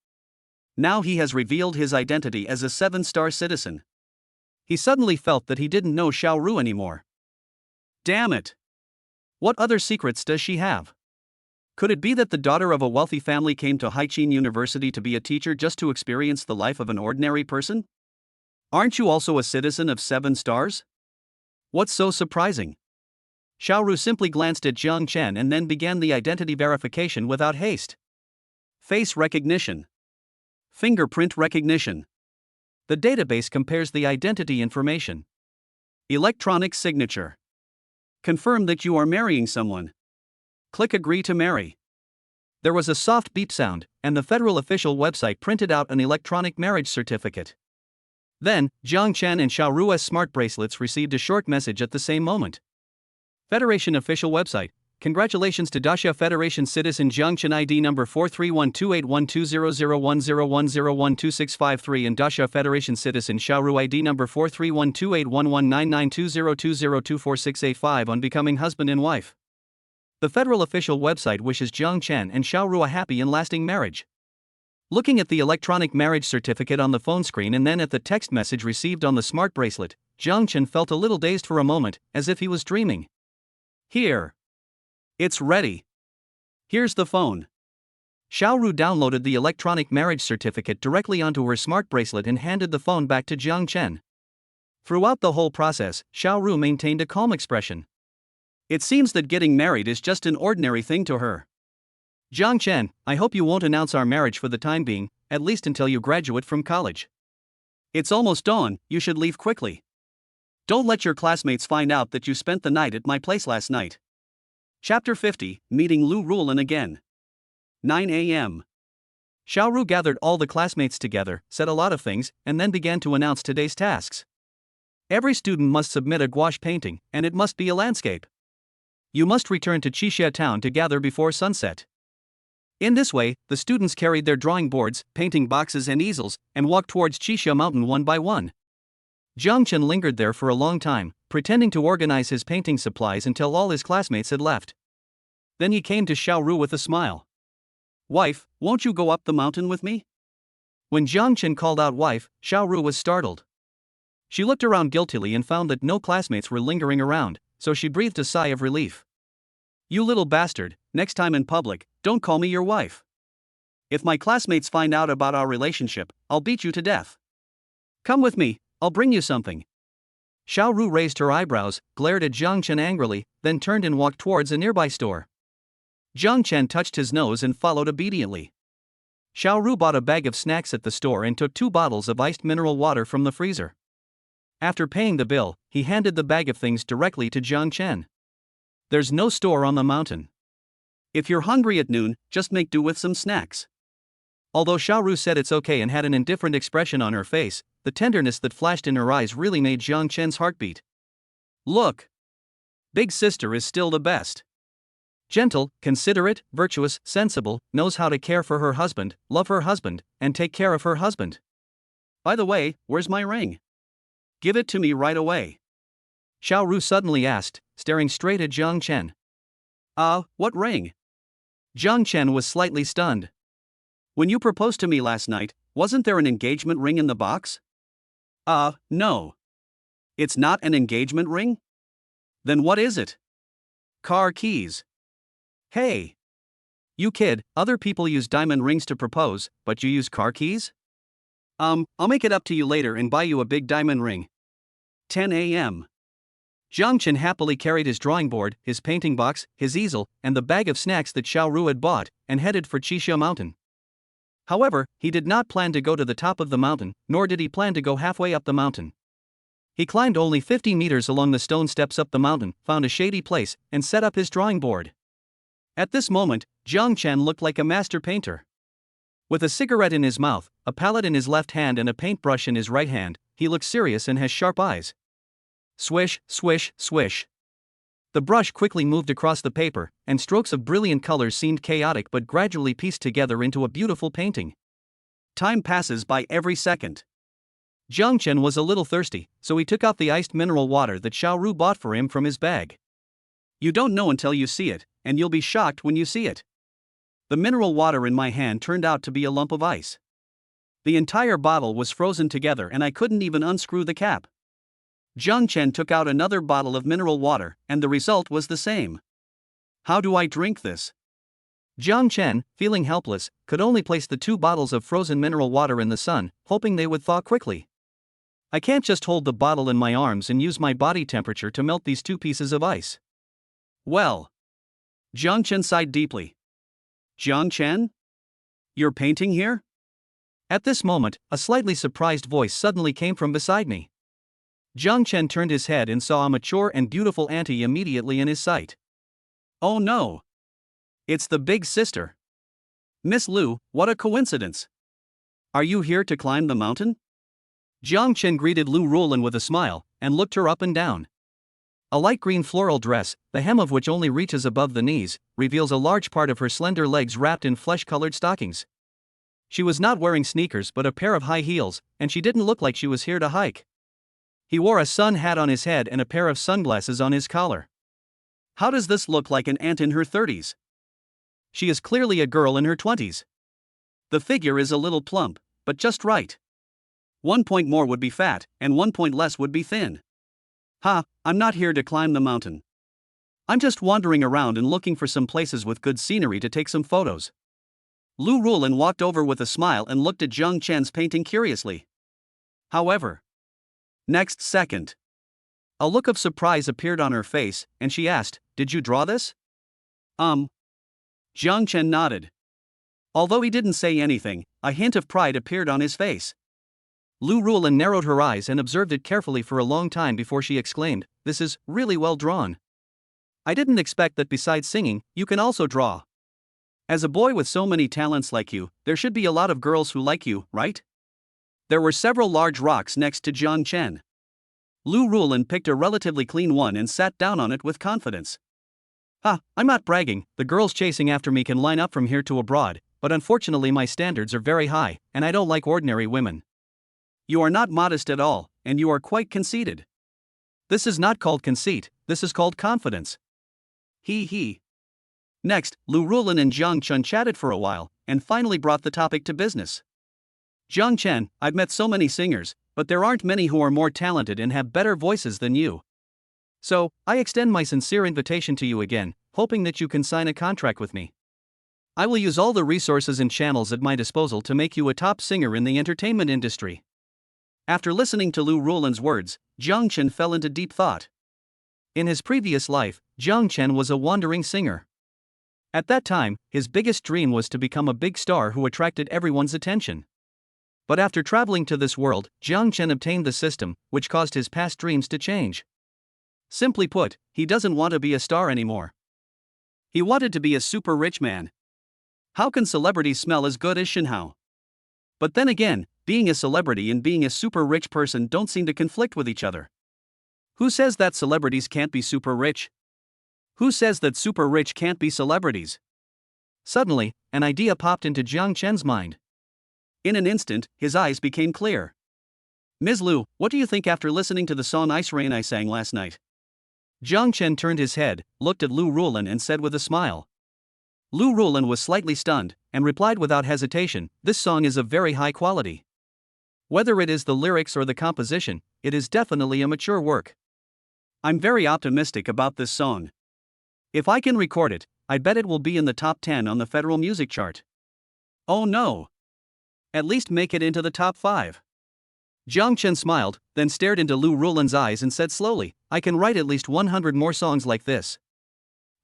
S1: Now he has revealed his identity as a 7-star citizen.
S2: He suddenly felt that he didn't know Xiaoru anymore.
S1: Damn it.
S2: What other secrets does she have?
S1: Could it be that the daughter of a wealthy family came to Haiqin University to be a teacher just to experience the life of an ordinary person? Aren't you also a citizen of 7 stars?
S2: What's so surprising? Xiaoru simply glanced at Jiang Chen and then began the identity verification without haste.
S1: Face recognition. Fingerprint recognition.
S2: The database compares the identity information.
S1: Electronic signature. Confirm that you are marrying someone. Click Agree to marry.
S2: There was a soft beep sound, and the federal official website printed out an electronic marriage certificate. Then, Jiang Chen and Xiaoru's smart bracelets received a short message at the same moment. Federation official website. Congratulations to Daxia Federation citizen Jiang Chen ID number 4312812001001012653 and Daxia Federation citizen Xiaoru ID number 43128119920202468 on becoming husband and wife. The federal official website wishes Jiang Chen and Xiaoru a happy and lasting marriage. Looking at the electronic marriage certificate on the phone screen and then at the text message received on the smart bracelet, Jiang Chen felt a little dazed for a moment, as if he was dreaming.
S1: Here. It's ready. Here's the phone.
S2: Xiaoru downloaded the electronic marriage certificate directly onto her smart bracelet and handed the phone back to Jiang Chen. Throughout the whole process, Xiaoru maintained a calm expression.
S1: It seems that getting married is just an ordinary thing to her.
S2: Jiang Chen, I hope you won't announce our marriage for the time being, at least until you graduate from college.
S1: It's almost dawn, you should leave quickly. Don't let your classmates find out that you spent the night at my place last night. Chapter 50, Meeting Lu Rulin again. 9 a.m.
S2: Xiaoru gathered all the classmates together, said a lot of things, and then began to announce today's tasks. Every student must submit a gouache painting, and it must be a landscape. You must return to Qixia town to gather before sunset. In this way, the students carried their drawing boards, painting boxes and easels, and walked towards Qixia Mountain one by one. Jiang Chen lingered there for a long time, pretending to organize his painting supplies until all his classmates had left. Then he came to Xiaoru with a smile.
S1: Wife, won't you go up the mountain with me?
S2: When Jiang Chen called out wife, Xiaoru was startled. She looked around guiltily and found that no classmates were lingering around, so she breathed a sigh of relief.
S1: You little bastard, next time in public, don't call me your wife. If my classmates find out about our relationship, I'll beat you to death. Come with me, I'll bring you something.
S2: Xiaoru raised her eyebrows, glared at Jiang Chen angrily, then turned and walked towards a nearby store. Jiang Chen touched his nose and followed obediently. Xiaoru bought a bag of snacks at the store and took 2 bottles of iced mineral water from the freezer. After paying the bill, he handed the bag of things directly to Jiang Chen. There's no store on the mountain.
S1: If you're hungry at noon, just make do with some snacks.
S2: Although Xiaoru said it's okay and had an indifferent expression on her face, the tenderness that flashed in her eyes really made Jiang Chen's heart beat.
S1: Look. Big sister is still the best.
S2: Gentle, considerate, virtuous, sensible, knows how to care for her husband, love her husband, and take care of her husband.
S1: By the way, where's my ring? Give it to me right away.
S2: Xiaoru suddenly asked, staring straight at Jiang Chen.
S1: What ring?
S2: Jiang Chen was slightly stunned.
S1: When you proposed to me last night, wasn't there an engagement ring in the box? No. It's not an engagement ring? Then what is it? Car keys. Hey.
S2: You kid, other people use diamond rings to propose, but you use car keys?
S1: I'll make it up to you later and buy you a big diamond ring. 10 a.m.
S2: Jiang Chen happily carried his drawing board, his painting box, his easel, and the bag of snacks that Xiaoru had bought, and headed for Qixia Mountain. However, he did not plan to go to the top of the mountain, nor did he plan to go halfway up the mountain. He climbed only 50 meters along the stone steps up the mountain, found a shady place, and set up his drawing board. At this moment, Jiang Chen looked like a master painter. With a cigarette in his mouth, a palette in his left hand and a paintbrush in his right hand, he looks serious and has sharp eyes. Swish, swish, swish. The brush quickly moved across the paper, and strokes of brilliant colors seemed chaotic but gradually pieced together into a beautiful painting.
S1: Time passes by every second.
S2: Jiang Chen was a little thirsty, so he took out the iced mineral water that Xiao Ru bought for him from his bag.
S1: You don't know until you see it, and you'll be shocked when you see it. The mineral water in my hand turned out to be a lump of ice. The entire bottle was frozen together and I couldn't even unscrew the cap. Jiang Chen took out another bottle of mineral water, and the result was the same. How do I drink this?
S2: Jiang Chen, feeling helpless, could only place the 2 bottles of frozen mineral water in the sun, hoping they would thaw quickly. I can't just hold the bottle in my arms and use my body temperature to melt these 2 pieces of ice.
S1: Well. Jiang Chen sighed deeply. Jiang Chen? You're painting here?
S2: At this moment, a slightly surprised voice suddenly came from beside me. Jiang Chen turned his head and saw a mature and beautiful auntie immediately in his sight.
S1: Oh no! It's the big sister. Miss Lu, what a coincidence! Are you here to climb the mountain?
S2: Jiang Chen greeted Lu Ruolin with a smile, and looked her up and down. A light green floral dress, the hem of which only reaches above the knees, reveals a large part of her slender legs wrapped in flesh-colored stockings. She was not wearing sneakers but a pair of high heels, and she didn't look like she was here to hike. He wore a sun hat on his head and a pair of sunglasses on his collar.
S1: How does this look like an aunt in her 30s?
S2: She is clearly a girl in her 20s.
S1: The figure is a little plump, but just right. 1 point more would be fat, and 1 point less would be thin. Ha, I'm not here to climb the mountain. I'm just wandering around and looking for some places with good scenery to take some photos. Lu Ruolin walked over with a smile and looked at Jiang Chen's painting curiously. However, next second, a look of surprise appeared on her face, and she asked, "Did you draw this?" Jiang Chen nodded. Although he didn't say anything, a hint of pride appeared on his face.
S2: Lu Ruolin narrowed her eyes and observed it carefully for a long time before she exclaimed, "This is really well drawn. I didn't expect that besides singing, you can also draw. As a boy with so many talents like you, there should be a lot of girls who like you, right?"
S1: There were several large rocks next to Jiang Chen. Lu Ruolin picked a relatively clean one and sat down on it with confidence.
S2: I'm not bragging, the girls chasing after me can line up from here to abroad, but unfortunately my standards are very high, and I don't like ordinary women.
S1: You are not modest at all, and you are quite conceited.
S2: This is not called conceit, this is called confidence.
S1: He. Next, Lu Ruolin and Jiang Chen chatted for a while, and finally brought the topic to business. Jiang Chen, I've met so many singers, but there aren't many who are more talented and have better voices than you.
S2: So, I extend my sincere invitation to you again, hoping that you can sign a contract with me. I will use all the resources and channels at my disposal to make you a top singer in the entertainment industry.
S1: After listening to Lu Ruolin's words, Jiang Chen fell into deep thought.
S2: In his previous life, Jiang Chen was a wandering singer. At that time, his biggest dream was to become a big star who attracted everyone's attention. But after traveling to this world, Jiang Chen obtained the system, which caused his past dreams to change. Simply put, he doesn't want to be a star anymore.
S1: He wanted to be a super rich man. How can celebrities smell as good as Shinhao? But then again, being a celebrity and being a super rich person don't seem to conflict with each other. Who says that celebrities can't be super rich? Who says that super rich can't be celebrities?
S2: Suddenly, an idea popped into Jiang Chen's mind.
S1: In an instant, his eyes became clear. Ms. Lu, what do you think after listening to the song Ice Rain I sang last night?
S2: Jiang Chen turned his head, looked at Lu Ruolin and said with a smile. Lu Ruolin was slightly stunned, and replied without hesitation, "This song is of very high quality. Whether it is the lyrics or the composition, it is definitely a mature work.
S1: I'm very optimistic about this song. If I can record it, I bet it will be in the top 10 on the federal music chart. Oh no! At least make it into the top 5.
S2: Jiang Chen smiled, then stared into Lu Ruolin's eyes and said slowly, "I can write at least 100 more songs like this."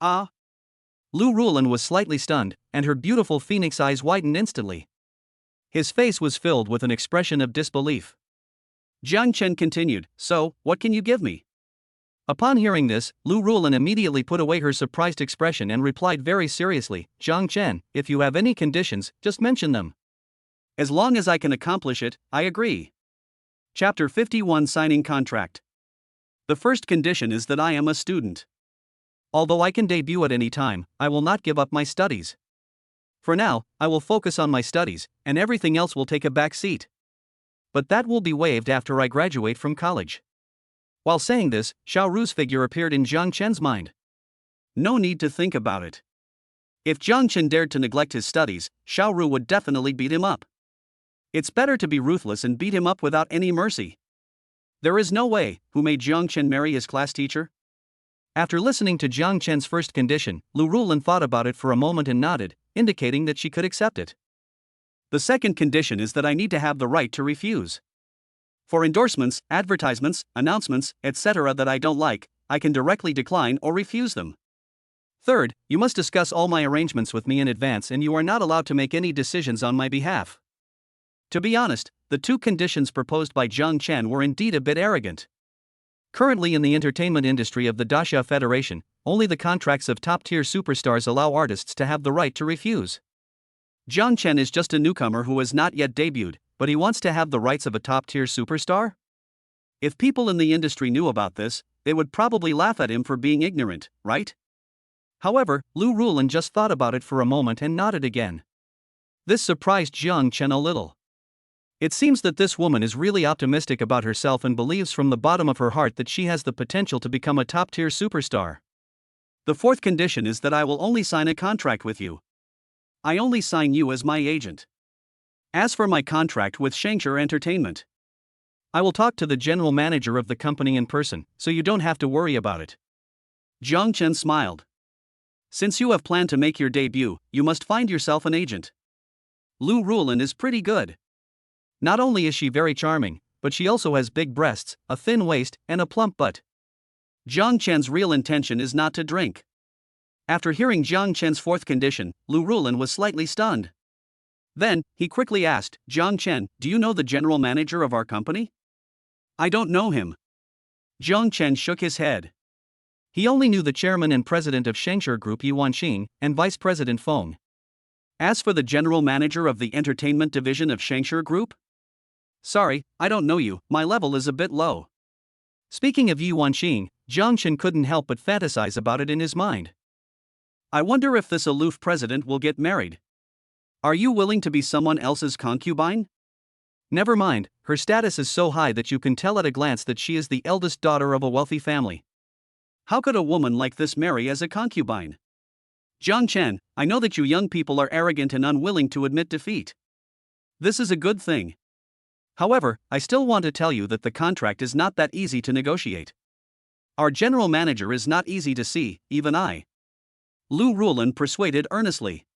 S1: Ah?
S2: Lu Ruolin was slightly stunned, and her beautiful phoenix eyes widened instantly. His face was filled with an expression of disbelief.
S1: Jiang Chen continued, "So, what can you give me?"
S2: Upon hearing this, Lu Ruolin immediately put away her surprised expression and replied very seriously, "Jiang Chen, if you have any conditions, just mention them.
S1: As long as I can accomplish it, I agree. Chapter 51 Signing Contract. The first condition is that I am a student. Although I can debut at any time, I will not give up my studies. For now, I will focus on my studies, and everything else will take a back seat. But that will be waived after I graduate from college. While saying this, Xiaoru's figure appeared in Jiang Chen's mind. No need to think about it. If Jiang Chen dared to neglect his studies, Xiaoru would definitely beat him up. It's better to be ruthless and beat him up without any mercy. There is no way. Who made Jiang Chen marry his class teacher? After listening to Jiang Chen's first condition, Lu Rulin thought about it for a moment and nodded, indicating that she could accept it. The second condition is that I need to have the right to refuse. For endorsements, advertisements, announcements, etc. that I don't like, I can directly decline or refuse them. Third, you must discuss all my arrangements with me in advance and you are not allowed to make any decisions on my behalf. To be honest, the two conditions proposed by Jiang Chen were indeed a bit arrogant. Currently in the entertainment industry of the Daxia Federation, only the contracts of top-tier superstars allow artists to have the right to refuse. Jiang Chen is just a newcomer who has not yet debuted, but he wants to have the rights of a top-tier superstar? If people in the industry knew about this, they would probably laugh at him for being ignorant, right? However, Lu Rulin just thought about it for a moment and nodded again. This surprised Jiang Chen a little. It seems that this woman is really optimistic about herself and believes from the bottom of her heart that she has the potential to become a top-tier superstar. The fourth condition is that I will only sign a contract with you. I only sign you as my agent. As for my contract with Shangshur Entertainment, I will talk to the general manager of the company in person, so you don't have to worry about it. Jiang Chen smiled. Since you have planned to make your debut, you must find yourself an agent. Lu Rulin is pretty good. Not only is she very charming, but she also has big breasts, a thin waist, and a plump butt. Jiang Chen's real intention is not to drink. After hearing Jiang Chen's fourth condition, Lu Rulin was slightly stunned. Then, he quickly asked, Jiang Chen, do you know the general manager of our company? I don't know him. Jiang Chen shook his head. He only knew the chairman and president of Shangshur Group Yuanqing, and vice president Feng. As for the general manager of the entertainment division of Shangshur Group? Sorry, I don't know you, my level is a bit low. Speaking of Yuanqing, Jiang Chen couldn't help but fantasize about it in his mind. I wonder if this aloof president will get married. Are you willing to be someone else's concubine? Never mind, her status is so high that you can tell at a glance that she is the eldest daughter of a wealthy family. How could a woman like this marry as a concubine? Jiang Chen, I know that you young people are arrogant and unwilling to admit defeat. This is a good thing. However, I still want to tell you that the contract is not that easy to negotiate. Our general manager is not easy to see, even I. Lu Rulin persuaded earnestly.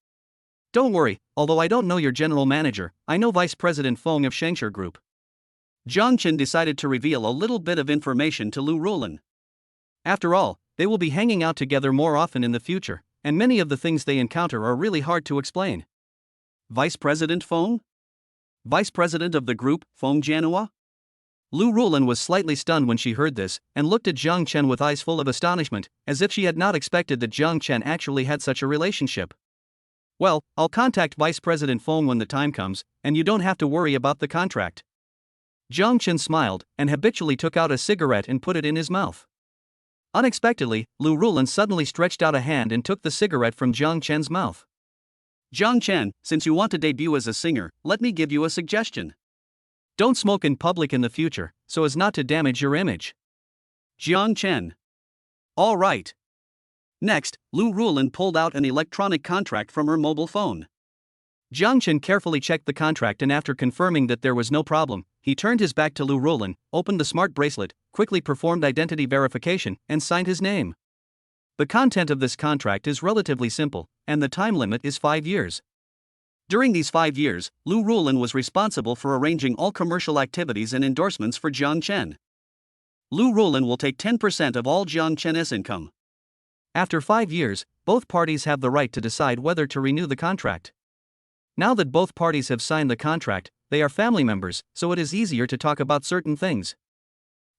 S1: Don't worry, although I don't know your general manager, I know Vice President Feng of Shangshur Group. Jiang Chen decided to reveal a little bit of information to Lu Rulin. After all, they will be hanging out together more often in the future, and many of the things they encounter are really hard to explain. Vice President Feng? Vice President of the group, Feng Jianhua? Lu Rulin was slightly stunned when she heard this, and looked at Jiang Chen with eyes full of astonishment, as if she had not expected that Jiang Chen actually had such a relationship. Well, I'll contact Vice President Feng when the time comes, and you don't have to worry about the contract. Jiang Chen smiled, and habitually took out a cigarette and put it in his mouth. Unexpectedly, Lu Rulin suddenly stretched out a hand and took the cigarette from Jiang Chen's mouth. Jiang Chen, since you want to debut as a singer, let me give you a suggestion. Don't smoke in public in the future, so as not to damage your image. Jiang Chen. All right. Next, Lu Rulin pulled out an electronic contract from her mobile phone. Jiang Chen carefully checked the contract and after confirming that there was no problem, he turned his back to Lu Rulin, opened the smart bracelet, quickly performed identity verification, and signed his name. The content of this contract is relatively simple, and the time limit is 5 years. During these 5 years, Lu Rulin was responsible for arranging all commercial activities and endorsements for Jiang Chen. Lu Rulin will take 10% of all Jiang Chen's income. After 5 years, both parties have the right to decide whether to renew the contract. Now that both parties have signed the contract, they are family members, so it is easier to talk about certain things.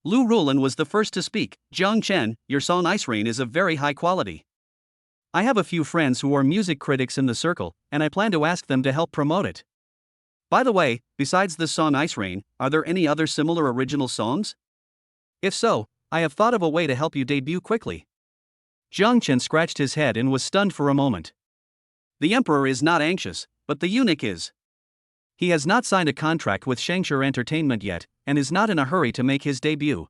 S1: Lu Rulin was the first to speak. Jiang Chen, your song Ice Rain is of very high quality. I have a few friends who are music critics in the circle, and I plan to ask them to help promote it. By the way, besides this song Ice Rain, are there any other similar original songs?
S2: If so, I have thought of a way to help you debut quickly. Jiang Chen scratched his head and was stunned for a moment.
S1: The emperor is not anxious, but the eunuch is.
S2: He has not signed a contract with Shangshi Entertainment yet, and is not in a hurry to make his debut.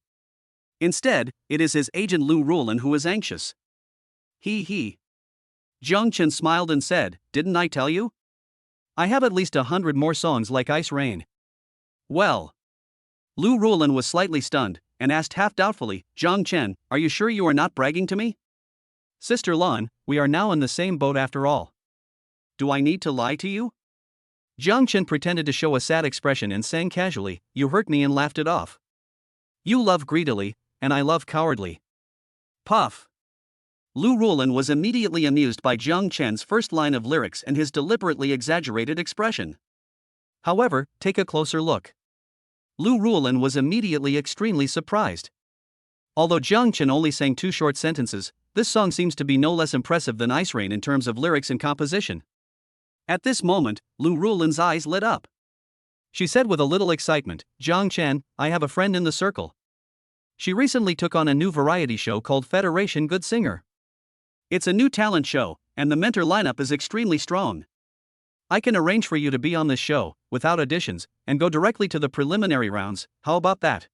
S1: Instead, it is his agent Lu Rulin who is anxious. He. Jiang Chen smiled and said, "Didn't I tell you?
S2: I have at least 100 more songs like Ice Rain."
S1: Well. Lu Rulin was slightly stunned, and asked half doubtfully, "Jiang Chen, are you sure you are not bragging to me?"
S2: Sister Lan, we are now in the same boat after all.
S1: Do I need to lie to you?
S2: Jiang Chen pretended to show a sad expression and sang casually, "You hurt me," and laughed it off. You love greedily, and I love cowardly.
S1: Puff. Lu Rulin was immediately amused by Jiang Chen's first line of lyrics and his deliberately exaggerated expression.
S2: However, take a closer look. Lu Rulin was immediately extremely surprised. Although Jiang Chen only sang 2 short sentences, this song seems to be no less impressive than Ice Rain in terms of lyrics and composition.
S1: At this moment, Lu Rulin's eyes lit up.
S2: She said with a little excitement, "Jiang Chen, I have a friend in the circle. She recently took on a new variety show called Federation Good Singer.
S1: It's a new talent show, and the mentor lineup is extremely strong.
S2: I can arrange for you to be on this show, without auditions, and go directly to the preliminary rounds. How about that?"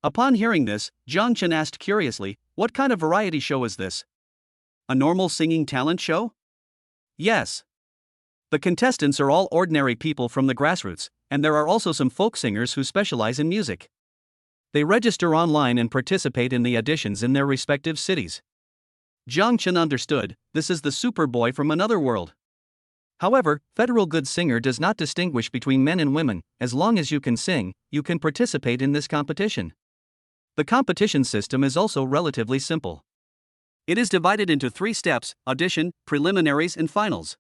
S1: Upon hearing this, Jiang Chen asked curiously, "What kind of variety show is this? A normal singing talent show?"
S2: Yes.
S1: The contestants are all ordinary people from the grassroots, and there are also some folk singers who specialize in music.
S2: They register online and participate in the auditions in their respective cities.
S1: Jiang Chen understood, this is the Superboy from another world.
S2: However, Federal Good Singer does not distinguish between men and women. As long as you can sing, you can participate in this competition. The competition system is also relatively simple.
S1: It is divided into 3 steps: audition, preliminaries, and finals.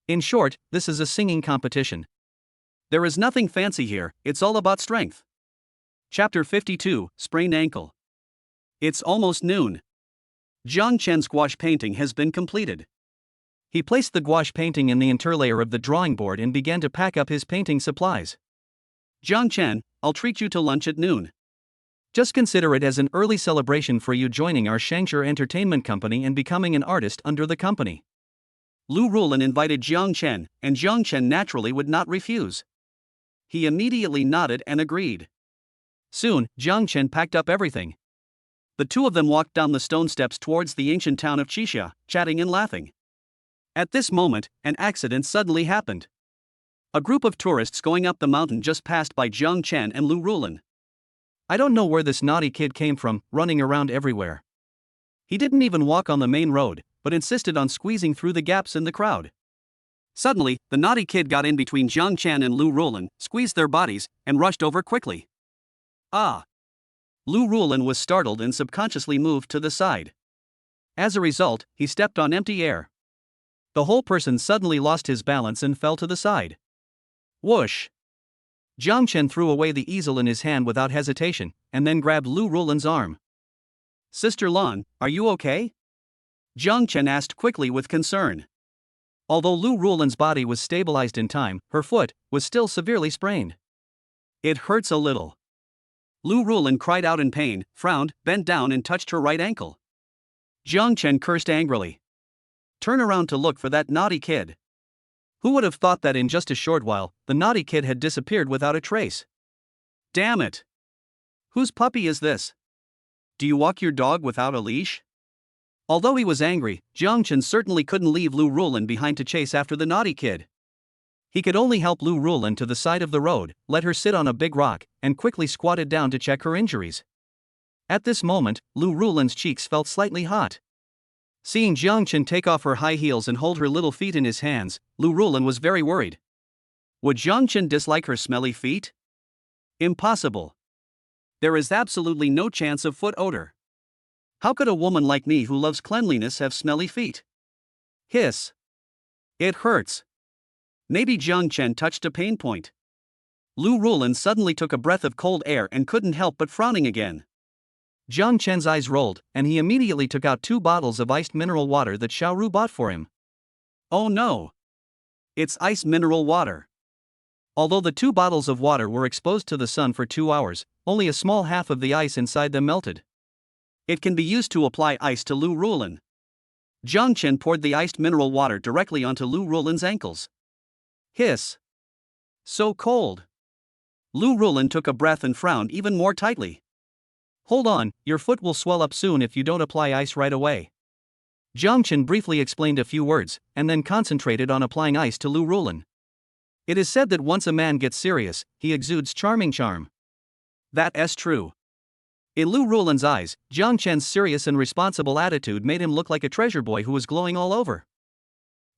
S2: In short, this is a singing competition.
S1: There is nothing fancy here, it's all about strength. Chapter 52, Sprained Ankle. It's almost noon. Jiang Chen's gouache painting has been completed.
S2: He placed the gouache painting in the interlayer of the drawing board and began to pack up his painting supplies.
S1: "Jiang Chen, I'll treat you to lunch at noon.
S2: Just consider it as an early celebration for you joining our Shangshi Entertainment Company and becoming an artist under the company."
S1: Lu Rulin invited Jiang Chen, and Jiang Chen naturally would not refuse. He immediately nodded and agreed.
S2: Soon, Jiang Chen packed up everything.
S1: The 2 of them walked down the stone steps towards the ancient town of Qixia, chatting and laughing. At this moment, an accident suddenly happened. A group of tourists going up the mountain just passed by Jiang Chen and Lu Rulin.
S2: I don't know where this naughty kid came from, running around everywhere. He didn't even walk on the main road, but insisted on squeezing through the gaps in the crowd.
S1: Suddenly, the naughty kid got in between Jiang Chen and Lu Rulin, squeezed their bodies, and rushed over quickly. Ah! Lu Rulin was startled and subconsciously moved to the side. As a result, he stepped on empty air.
S2: The whole person suddenly lost his balance and fell to the side.
S1: Whoosh!
S2: Jiang Chen threw away the easel in his hand without hesitation, and then grabbed Lu Rulin's arm.
S1: "Sister Lan, are you okay?" Jiang Chen asked quickly with concern.
S2: Although Lu Rulin's body was stabilized in time, her foot was still severely sprained.
S1: "It hurts a little." Lu Rulin cried out in pain, frowned, bent down and touched her right ankle. Jiang Chen cursed angrily. "Turn around to look for that naughty kid."
S2: Who would have thought that in just a short while, the naughty kid had disappeared without a trace?
S1: Damn it! Whose puppy is this? Do you walk your dog without a leash? Although he was angry, Jiang Chen certainly couldn't leave Lu Rulin behind to chase after the naughty kid.
S2: He could only help Lu Rulin to the side of the road, let her sit on a big rock, and quickly squatted down to check her injuries. At this moment, Lu Rulin's cheeks felt slightly hot. Seeing Jiang Chen take off her high heels and hold her little feet in his hands, Lu Rulin was very worried.
S1: Would Jiang Chen dislike her smelly feet? Impossible. There is absolutely no chance of foot odor. How could a woman like me who loves cleanliness have smelly feet? Hiss. It hurts. Maybe Jiang Chen touched a pain point. Lu Rulin suddenly took a breath of cold air and couldn't help but frowning again.
S2: Jiang Chen's eyes rolled, and he immediately took out 2 bottles of iced mineral water that Xiao Ru bought for him.
S1: Oh no! It's ice mineral water.
S2: Although the 2 bottles of water were exposed to the sun for 2 hours, only a small half of the ice inside them melted.
S1: It can be used to apply ice to Lu Rulin. Jiang Chen poured the iced mineral water directly onto Lu Rulin's ankles. Hiss. So cold. Lu Rulin took a breath and frowned even more tightly.
S2: Hold on, your foot will swell up soon if you don't apply ice right away. Jiang Chen briefly explained a few words, and then concentrated on applying ice to Lu Rulin. It is said that once a man gets serious, he exudes charming charm.
S1: That is true.
S2: In Lu Rulin's eyes, Jiang Chen's serious and responsible attitude made him look like a treasure boy who was glowing all over.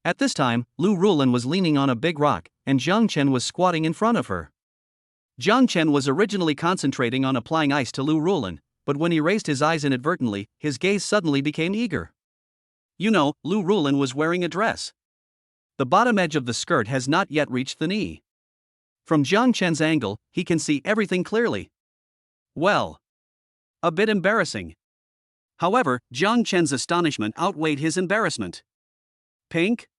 S2: At this time, Lu Rulin was leaning on a big rock, and Jiang Chen was squatting in front of her.
S1: Jiang Chen was originally concentrating on applying ice to Lu Rulin, but when he raised his eyes inadvertently, his gaze suddenly became eager. You know, Lu Rulin was wearing a dress. The bottom edge of the skirt has not yet reached the knee. From Jiang Chen's angle, he can see everything clearly. Well, a bit embarrassing. However, Jiang Chen's astonishment outweighed his embarrassment. Pink?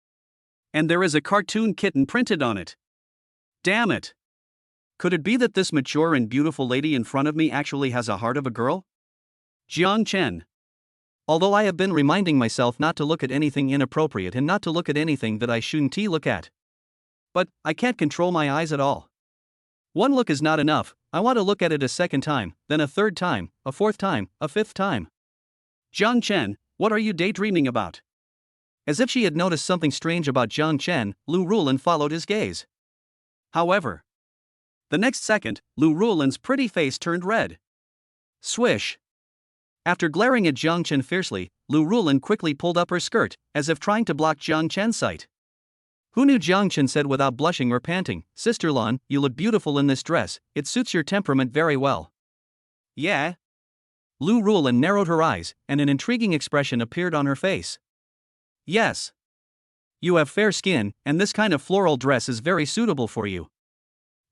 S1: And there is a cartoon kitten printed on it. Damn it. Could it be that this mature and beautiful lady in front of me actually has a heart of a girl? Jiang Chen.
S2: Although I have been reminding myself not to look at anything inappropriate and not to look at anything that I shouldn't look at.
S1: But I can't control my eyes at all. One look is not enough. I want to look at it a second time, then a third time, a fourth time, a fifth time. Jiang Chen, what are you daydreaming about?
S2: As if she had noticed something strange about Jiang Chen, Lu Rulin followed his gaze.
S1: However, the next second, Lu Rulin's pretty face turned red. Swish. After glaring at Jiang Chen fiercely, Lu Rulin quickly pulled up her skirt, as if trying to block Jiang Chen's sight.
S2: Who knew? Jiang Chen said without blushing or panting. Sister Lan, you look beautiful in this dress, it suits your temperament very well.
S1: Yeah?
S2: Lu Rulin narrowed her eyes, and an intriguing expression appeared on her face.
S1: Yes.
S2: You have fair skin, and this kind of floral dress is very suitable for you.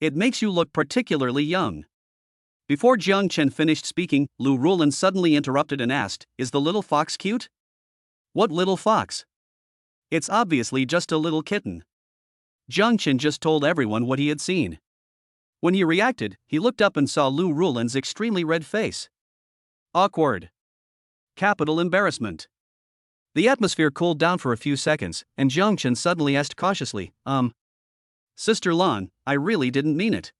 S1: It makes you look particularly young. Before Jiang Chen finished speaking, Lu Rulin suddenly interrupted and asked, Is the little fox cute? What little fox? It's obviously just a little kitten. Jiang Chen just told everyone what he had seen. When he reacted, he looked up and saw Lu Rulin's extremely red face. Awkward. Capital embarrassment.
S2: The atmosphere cooled down for a few seconds, and Jiang Chen suddenly asked cautiously,
S1: Sister Lan, I really didn't mean it.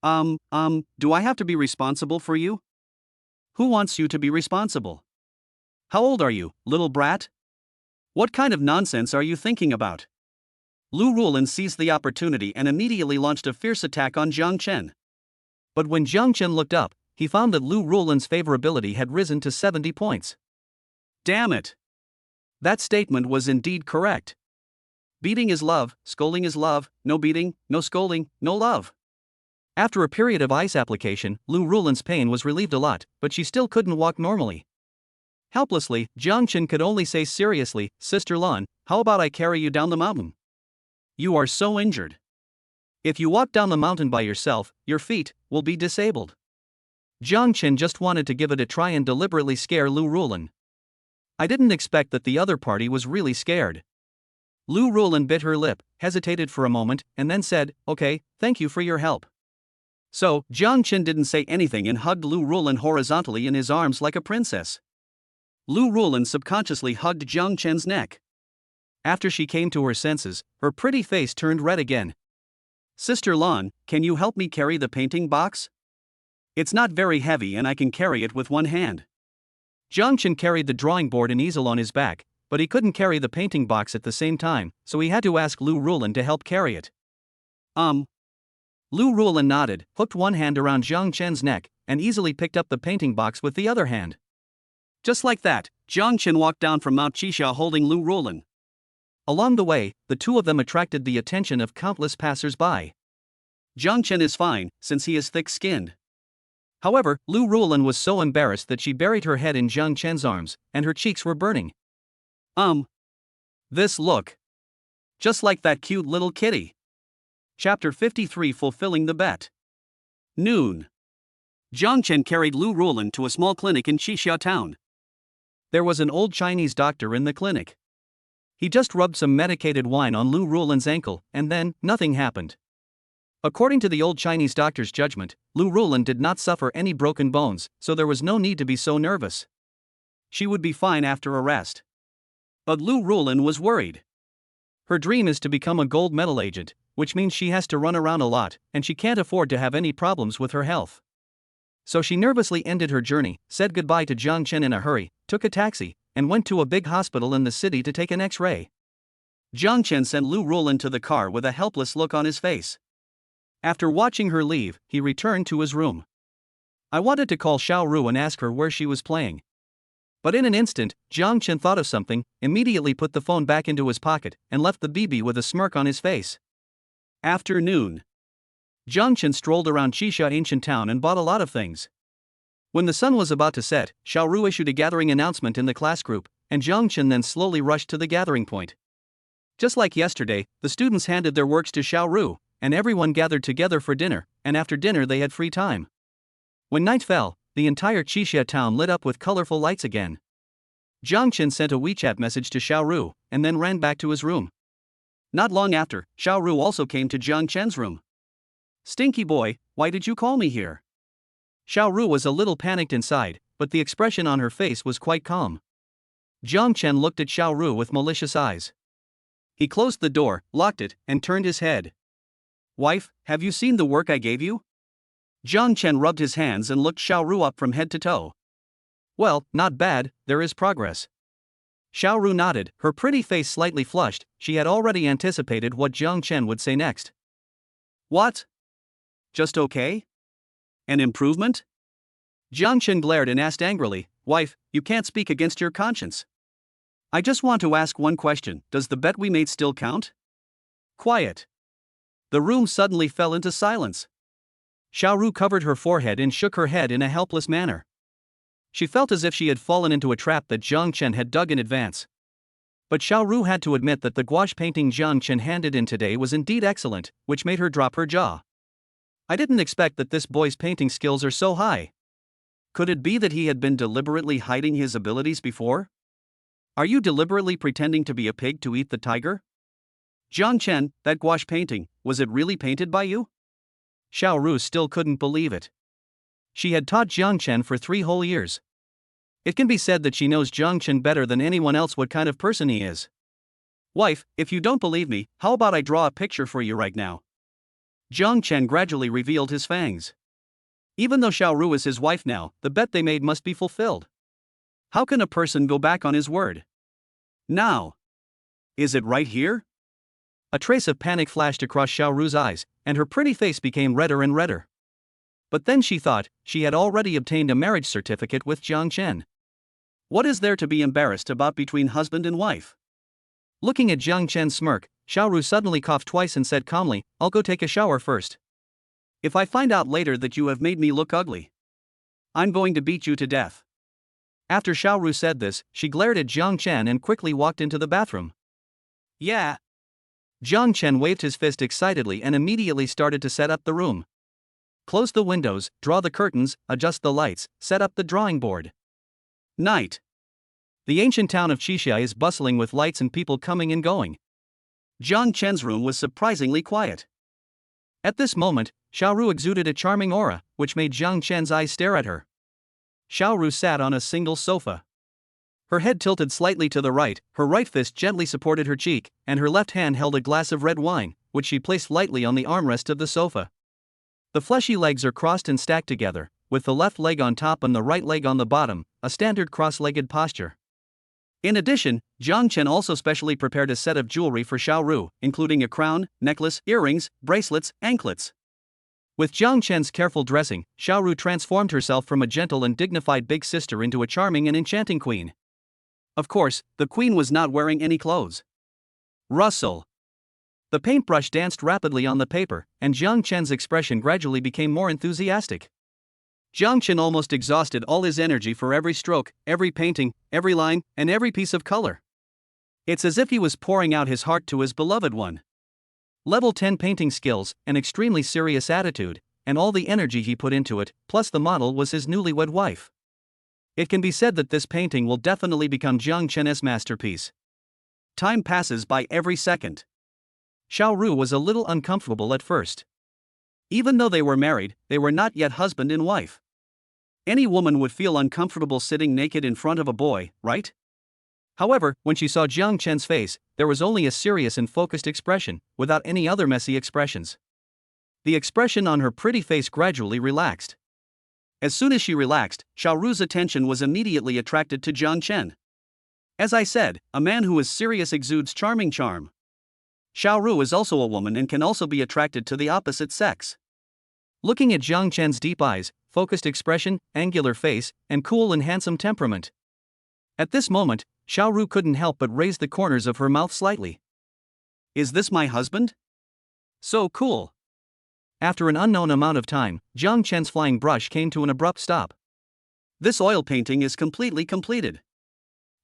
S1: Do I have to be responsible for you? Who wants you to be responsible? How old are you, little brat? What kind of nonsense are you thinking about? Lu Rulin seized the opportunity and immediately launched a fierce attack on Jiang Chen.
S2: But when Jiang Chen looked up, he found that Lu Rulin's favorability had risen to 70 points.
S1: Damn it! That statement was indeed correct. Beating is love, scolding is love, no beating, no scolding, no love.
S2: After a period of ice application, Lu Rulin's pain was relieved a lot, but she still couldn't walk normally.
S1: Helplessly, Jiang Chen could only say seriously, Sister Lan, how about I carry you down the mountain? You are so injured. If you walk down the mountain by yourself, your feet will be disabled.
S2: Jiang Chen just wanted to give it a try and deliberately scare Lu Rulin. I didn't expect that the other party was really scared.
S1: Lu Rulin bit her lip, hesitated for a moment, and then said, Okay, thank you for your help. So, Jiang Chen didn't say anything and hugged Lu Rulin horizontally in his arms like a princess. Lu Rulin subconsciously hugged Jiang Chen's neck. After she came to her senses, her pretty face turned red again. Sister Lan, can you help me carry the painting box? It's not very heavy and I can carry it with one hand.
S2: Jiang Chen carried the drawing board and easel on his back, but he couldn't carry the painting box at the same time, so he had to ask Lu Rulin to help carry it. Lu Rulin nodded, hooked one hand around Jiang Chen's neck, and easily picked up the painting box with the other hand.
S1: Just like that, Jiang Chen walked down from Mount Chisha holding Lu Rulin.
S2: Along the way, the two of them attracted the attention of countless passers-by.
S1: Jiang Chen is fine, since he is thick-skinned. However, Lu Rulin was so embarrassed that she buried her head in Jiang Chen's arms, and her cheeks were burning. This look. Just like that cute little kitty. Chapter 53 Fulfilling the Bet. Noon. Jiang Chen carried Lu Rulin to a small clinic in Chisha town.
S2: There was an old Chinese doctor in the clinic. He just rubbed some medicated wine on Lu Rulin's ankle, and then, nothing happened. According to the old Chinese doctor's judgment, Lu Rulin did not suffer any broken bones, so there was no need to be so nervous.
S1: She would be fine after a rest. But Lu Rulin was worried.
S2: Her dream is to become a gold medal agent, which means she has to run around a lot, and she can't afford to have any problems with her health. So she nervously ended her journey, said goodbye to Jiang Chen in a hurry, took a taxi, and went to a big hospital in the city to take an X-ray.
S1: Jiang Chen sent Lu Rulin to the car with a helpless look on his face. After watching her leave, he returned to his room. I wanted to call Xiao Ru and ask her where she was playing. But in an instant, Jiang Chen thought of something, immediately put the phone back into his pocket, and left the BB with a smirk on his face. Afternoon.
S2: Jiang Chen strolled around Qixia ancient town and bought a lot of things. When the sun was about to set, Xiao Ru issued a gathering announcement in the class group, and Jiang Chen then slowly rushed to the gathering point. Just like yesterday, the students handed their works to Xiao Ru, and everyone gathered together for dinner, and after dinner they had free time. When night fell, the entire Qixia town lit up with colorful lights again. Jiang Chen sent a WeChat message to Xiao Ru, and then ran back to his room.
S1: Not long after, Xiao Ru also came to Jiang Chen's room. "Stinky boy, why did you call me here?"
S2: Xiao Ru was a little panicked inside, but the expression on her face was quite calm. Jiang Chen looked at Xiao Ru with malicious eyes.
S1: He closed the door, locked it, and turned his head. "Wife, have you seen the work I gave you?" Jiang Chen rubbed his hands and looked Xiao Ru up from head to toe.
S2: "Well, not bad, there is progress." Xiao Ru nodded, her pretty face slightly flushed. She had already anticipated what Jiang Chen would say next.
S1: "What? Just okay? An improvement?"
S2: Jiang Chen glared and asked angrily, "Wife, you can't speak against your conscience."
S1: "I just want to ask one question, does the bet we made still count?"
S2: Quiet.
S1: The room suddenly fell into silence.
S2: Xiao Ru covered her forehead and shook her head in a helpless manner. She felt as if she had fallen into a trap that Jiang Chen had dug in advance. But Xiao Ru had to admit that the gouache painting Jiang Chen handed in today was indeed excellent, which made her drop her jaw. "I didn't expect that this boy's painting skills are so high."
S1: Could it be that he had been deliberately hiding his abilities before? "Are you deliberately pretending to be a pig to eat the tiger?" "Jiang Chen, that gouache painting, was it really painted by you?"
S2: Xiao Ru still couldn't believe it. She had taught Jiang Chen for 3 whole years. It can be said that she knows Jiang Chen better than anyone else what kind of person he is.
S1: "Wife, if you don't believe me, how about I draw a picture for you right now?" Jiang Chen gradually revealed his fangs. Even though Xiao Ru is his wife now, the bet they made must be fulfilled. How can a person go back on his word? Now. Is it right here?
S2: A trace of panic flashed across Xiao Ru's eyes, and her pretty face became redder and redder. But then she thought, she had already obtained a marriage certificate with Jiang Chen.
S1: What is there to be embarrassed about between husband and wife?
S2: Looking at Jiang Chen's smirk, Xiao Ru suddenly coughed twice and said calmly, "I'll go take a shower first."
S1: "If I find out later that you have made me look ugly, I'm going to beat you to death."
S2: After Xiao Ru said this, she glared at Jiang Chen and quickly walked into the bathroom.
S1: "Yeah."
S2: Jiang Chen waved his fist excitedly and immediately started to set up the room. Close the windows, draw the curtains, adjust the lights, set up the drawing board.
S1: Night.
S2: The ancient town of Qixia is bustling with lights and people coming and going.
S1: Jiang Chen's room was surprisingly quiet.
S2: At this moment, Xiao Ru exuded a charming aura, which made Jiang Chen's eyes stare at her. Xiao Ru sat on a single sofa. Her head tilted slightly to the right, her right fist gently supported her cheek, and her left hand held a glass of red wine, which she placed lightly on the armrest of the sofa. The fleshy legs are crossed and stacked together, with the left leg on top and the right leg on the bottom, a standard cross-legged posture.
S1: In addition, Jiang Chen also specially prepared a set of jewelry for Xiao Ru, including a crown, necklace, earrings, bracelets, anklets.
S2: With Jiang Chen's careful dressing, Xiao Ru transformed herself from a gentle and dignified big sister into a charming and enchanting queen.
S1: Of course, the queen was not wearing any clothes. Rustle.
S2: The paintbrush danced rapidly on the paper, and Jiang Chen's expression gradually became more enthusiastic.
S1: Jiang Chen almost exhausted all his energy for every stroke, every painting, every line, and every piece of color. It's as if he was pouring out his heart to his beloved one.
S2: Level 10 painting skills, an extremely serious attitude, and all the energy he put into it, plus the model was his newlywed wife. It can be said that this painting will definitely become Jiang Chen's masterpiece.
S1: Time passes by every second.
S2: Xiao Ru was a little uncomfortable at first.
S1: Even though they were married, they were not yet husband and wife. Any woman would feel uncomfortable sitting naked in front of a boy, right?
S2: However, when she saw Jiang Chen's face, there was only a serious and focused expression, without any other messy expressions. The expression on her pretty face gradually relaxed.
S1: As soon as she relaxed, Xiaoru's attention was immediately attracted to Jiang Chen. As I said, a man who is serious exudes charming charm. Xiaoru is also a woman and can also be attracted to the opposite sex.
S2: Looking at Jiang Chen's deep eyes, focused expression, angular face, and cool and handsome temperament. At this moment, Xiaoru couldn't help but raise the corners of her mouth slightly.
S1: Is this my husband? So cool.
S2: After an unknown amount of time, Jiang Chen's flying brush came to an abrupt stop.
S1: This oil painting is completely completed.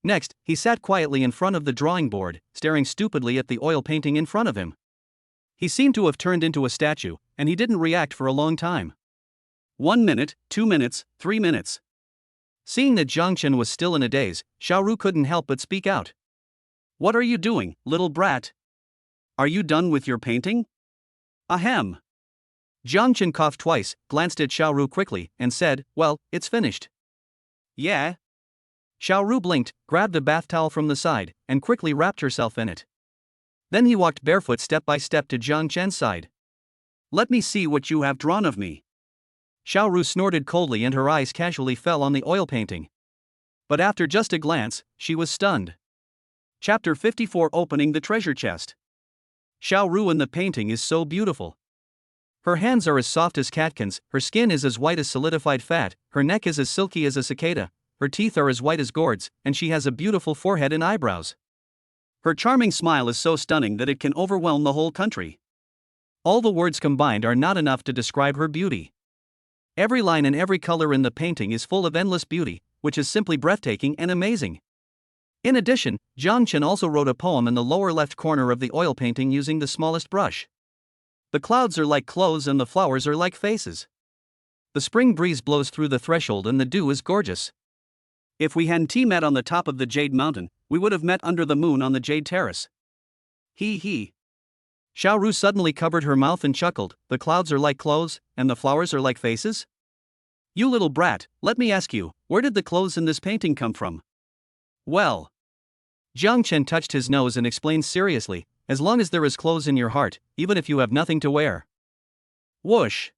S2: Next, he sat quietly in front of the drawing board, staring stupidly at the oil painting in front of him. He seemed to have turned into a statue, and he didn't react for a long time.
S1: 1 minute, 2 minutes, 3 minutes.
S2: Seeing that Jiang Chen was still in a daze, Xiaoru couldn't help but speak out.
S1: What are you doing, little brat? Are you done with your painting? Ahem.
S2: Jiang Chen coughed twice, glanced at Xiaoru quickly, and said, well, it's finished.
S1: Yeah.
S2: Xiaoru blinked, grabbed a bath towel from the side, and quickly wrapped herself in it. Then he walked barefoot step by step to Jiang Chen's side.
S1: Let me see what you have drawn of me.
S2: Xiaoru snorted coldly and her eyes casually fell on the oil painting. But after just a glance, she was stunned.
S1: Chapter 54 Opening the Treasure Chest. Xiaoru in the painting is so beautiful.
S2: Her hands are as soft as catkins, her skin is as white as solidified fat, her neck is as silky as a cicada, her teeth are as white as gourds, and she has a beautiful forehead and eyebrows.
S1: Her charming smile is so stunning that it can overwhelm the whole country.
S2: All the words combined are not enough to describe her beauty. Every line and every color in the painting is full of endless beauty, which is simply breathtaking and amazing. In addition, Jiang Chen also wrote a poem in the lower left corner of the oil painting using the smallest brush.
S1: The clouds are like clothes and the flowers are like faces.
S2: The spring breeze blows through the threshold and the dew is gorgeous.
S1: If we hadn't met on the top of the Jade Mountain, we would have met under the moon on the Jade Terrace. He.
S2: Xiaoru suddenly covered her mouth and chuckled, the clouds are like clothes, and the flowers are like faces?
S1: You little brat, let me ask you, where did the clothes in this painting come from? Well.
S2: Jiang Chen touched his nose and explained seriously, as long as there is clothes in your heart, even if you have nothing to wear.
S1: Whoosh.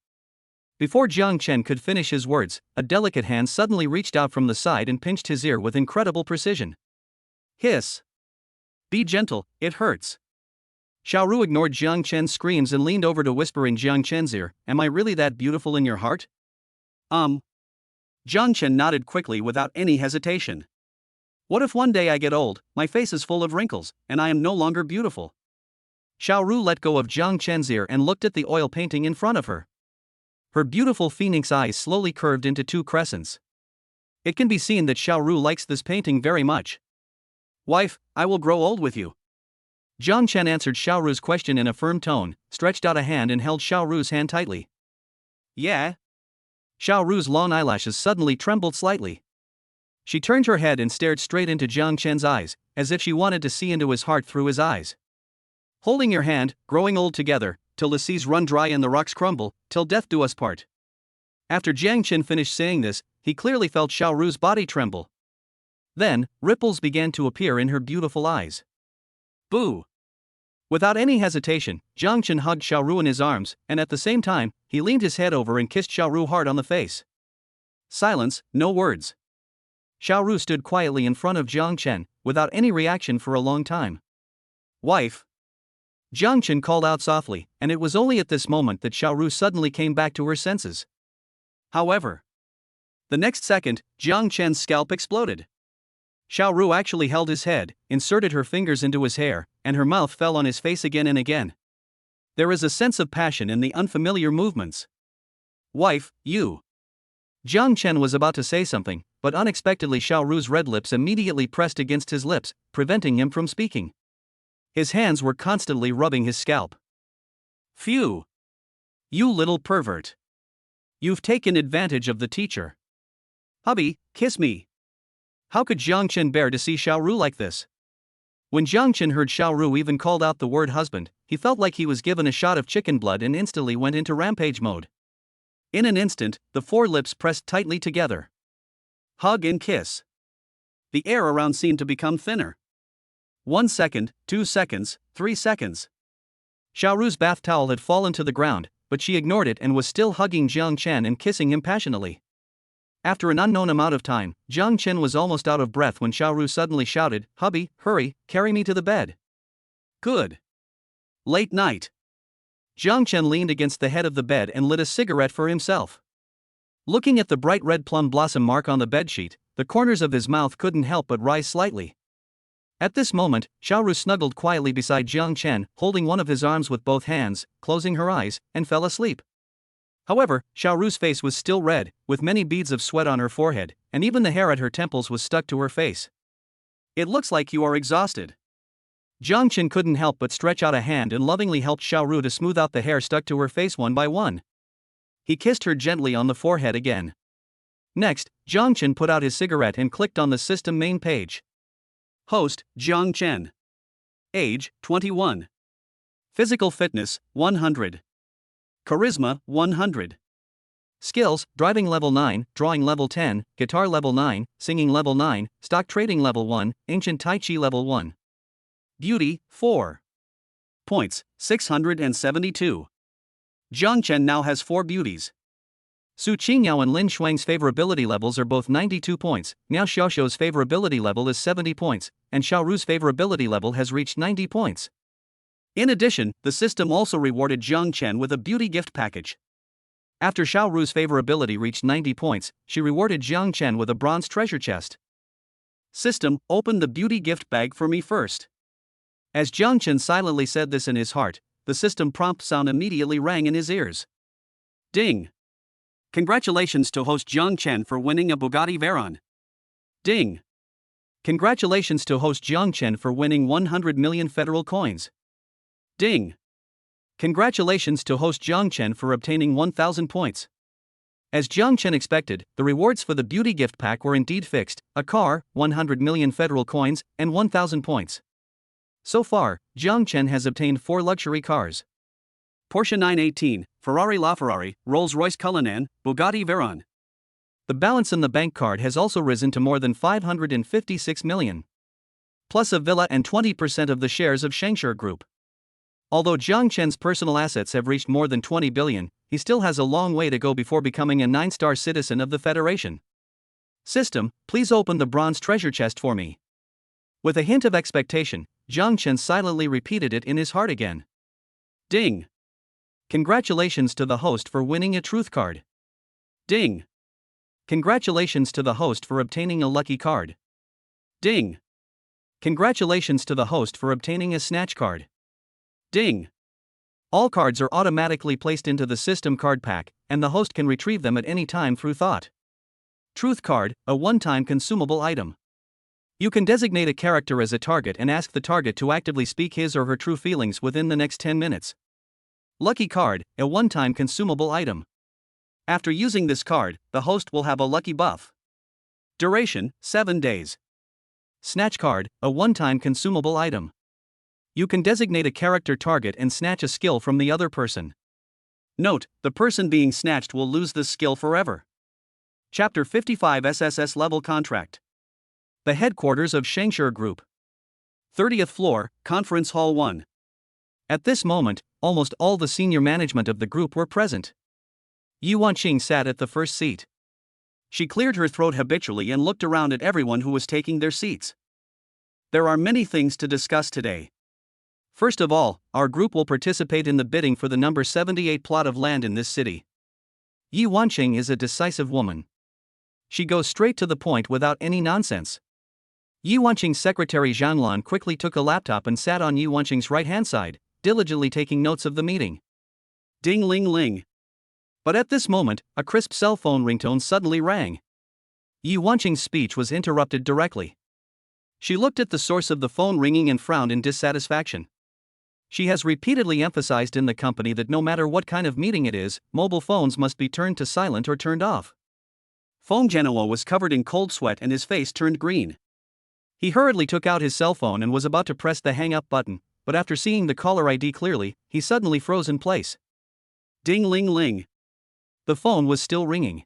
S2: Before Jiang Chen could finish his words, a delicate hand suddenly reached out from the side and pinched his ear with incredible precision.
S1: Hiss. Be gentle, it hurts.
S2: Xiaoru ignored Jiang Chen's screams and leaned over to whisper in Jiang Chen's ear, am I really that beautiful in your heart?
S1: Jiang Chen nodded quickly without any hesitation. What if one day I get old, my face is full of wrinkles, and I am no longer beautiful?
S2: Xiaoru let go of Jiang Chen's ear and looked at the oil painting in front of her. Her beautiful phoenix eyes slowly curved into two crescents. It can be seen that Xiaoru likes this painting very much.
S1: Wife, I will grow old with you.
S2: Jiang Chen answered Xiaoru's question in a firm tone, stretched out a hand and held Xiaoru's hand tightly.
S1: Yeah.
S2: Xiaoru's long eyelashes suddenly trembled slightly. She turned her head and stared straight into Jiang Chen's eyes, as if she wanted to see into his heart through his eyes.
S1: Holding your hand, growing old together, till the seas run dry and the rocks crumble, till death do us part.
S2: After Jiang Chen finished saying this, he clearly felt Xiaoru's body tremble. Then, ripples began to appear in her beautiful eyes.
S1: Boo!
S2: Without any hesitation, Jiang Chen hugged Xiaoru in his arms, and at the same time, he leaned his head over and kissed Xiaoru hard on the face.
S1: Silence, no words.
S2: Xiaoru stood quietly in front of Jiang Chen, without any reaction for a long time.
S1: Wife.
S2: Jiang Chen called out softly, and it was only at this moment that Xiaoru suddenly came back to her senses.
S1: However, the next second, Jiang Chen's scalp exploded.
S2: Xiaoru actually held his head, inserted her fingers into his hair, and her mouth fell on his face again and again. There is a sense of passion in the unfamiliar movements.
S1: Wife, you.
S2: Jiang Chen was about to say something, but unexpectedly Xiaoru's red lips immediately pressed against his lips, preventing him from speaking. His hands were constantly rubbing his scalp.
S1: Phew! You little pervert. You've taken advantage of the teacher. Hubby, kiss me.
S2: How could Jiang Chen bear to see Xiaoru like this? When Jiang Chen heard Xiaoru even called out the word husband, he felt like he was given a shot of chicken blood and instantly went into rampage mode. In an instant, the four lips pressed tightly together. Hug and kiss. The air around seemed to become thinner. 1 second, 2 seconds, 3 seconds. Xiaoru's bath towel had fallen to the ground, but she ignored it and was still hugging Jiang Chen and kissing him passionately. After an unknown amount of time, Jiang Chen was almost out of breath when Xiaoru suddenly shouted, "Hubby, hurry, carry me to the bed." Good. Late night. Jiang Chen leaned against the head of the bed and lit a cigarette for himself. Looking at the bright red plum blossom mark on the bedsheet, the corners of his mouth couldn't help but rise slightly. At this moment, Xiaoru snuggled quietly beside Jiang Chen, holding one of his arms with both hands, closing her eyes, and fell asleep. However, Xiaoru's face was still red, with many beads of sweat on her forehead, and even the hair at her temples was stuck to her face. "It looks like you are exhausted." Jiang Chen couldn't help but stretch out a hand and lovingly helped Xiaoru to smooth out the hair stuck to her face one by one. He kissed her gently on the forehead again. Next, Jiang Chen put out his cigarette and clicked on the system main page. Host, Jiang Chen. Age, 21. Physical fitness, 100. Charisma, 100. Skills, driving level 9, drawing level 10, guitar level 9, singing level 9, stock trading level 1, ancient Tai Chi level 1. Beauty, 4. Points, 672. Jiang Chen now has 4 beauties. Su Qingyao and Lin Shuang's favorability levels are both 92 points, Miao Xiaoxiu's favorability level is 70 points, and Xiaoru's favorability level has reached 90 points. In addition, the system also rewarded Jiang Chen with a beauty gift package. After Xiaoru's favorability reached 90 points, she rewarded Jiang Chen with a bronze treasure chest. System, open the beauty gift bag for me first. As Jiang Chen silently said this in his heart, the system prompt sound immediately rang in his ears. Ding! Congratulations to host Jiang Chen for winning a Bugatti Veyron. Ding! Congratulations to host Jiang Chen for winning 100 million federal coins. Ding! Congratulations to host Jiang Chen for obtaining 1,000 points. As Jiang Chen expected, the rewards for the beauty gift pack were indeed fixed: a car, 100 million federal coins, and 1,000 points. So far, Jiang Chen has obtained 4 luxury cars: Porsche 918, Ferrari LaFerrari, Rolls-Royce Cullinan, Bugatti Veyron. The balance in the bank card has also risen to more than 556 million. Plus a villa and 20% of the shares of Shengshi Group. Although Jiang Chen's personal assets have reached more than 20 billion, he still has a long way to go before becoming a 9-star citizen of the Federation. System, please open the bronze treasure chest for me. With a hint of expectation, Jiang Chen silently repeated it in his heart again. Ding! Congratulations to the host for winning a truth card. Ding! Congratulations to the host for obtaining a lucky card. Ding! Congratulations to the host for obtaining a snatch card. Ding! All cards are automatically placed into the system card pack, and the host can retrieve them at any time through thought. Truth card, a one-time consumable item. You can designate a character as a target and ask the target to actively speak his or her true feelings within the next 10 minutes. Lucky card, a one-time consumable item. After using this card, the host will have a lucky buff. Duration, 7 days. Snatch card, a one-time consumable item. You can designate a character target and snatch a skill from the other person. Note, the person being snatched will lose this skill forever. Chapter 55 SSS Level Contract. The headquarters of Shengshi Group. 30th floor, Conference Hall 1. At this moment, almost all the senior management of the group were present. Yu Wanqing sat at the first seat. She cleared her throat habitually and looked around at everyone who was taking their seats. There are many things to discuss today. First of all, our group will participate in the bidding for the number 78 plot of land in this city. Yu Wanqing is a decisive woman. She goes straight to the point without any nonsense. Yu Wanqing's secretary Zhanglan quickly took a laptop and sat on Yu Wanqing's right-hand side, diligently taking notes of the meeting. Ding ling ling. But at this moment, a crisp cell phone ringtone suddenly rang. Yu Wanqing's speech was interrupted directly. She looked at the source of the phone ringing and frowned in dissatisfaction. She has repeatedly emphasized in the company that no matter what kind of meeting it is, mobile phones must be turned to silent or turned off. Feng Zhenhua was covered in cold sweat and his face turned green. He hurriedly took out his cell phone and was about to press the hang-up button, but after seeing the caller ID clearly, he suddenly froze in place.
S1: Ding-ling-ling.
S2: The phone was still ringing.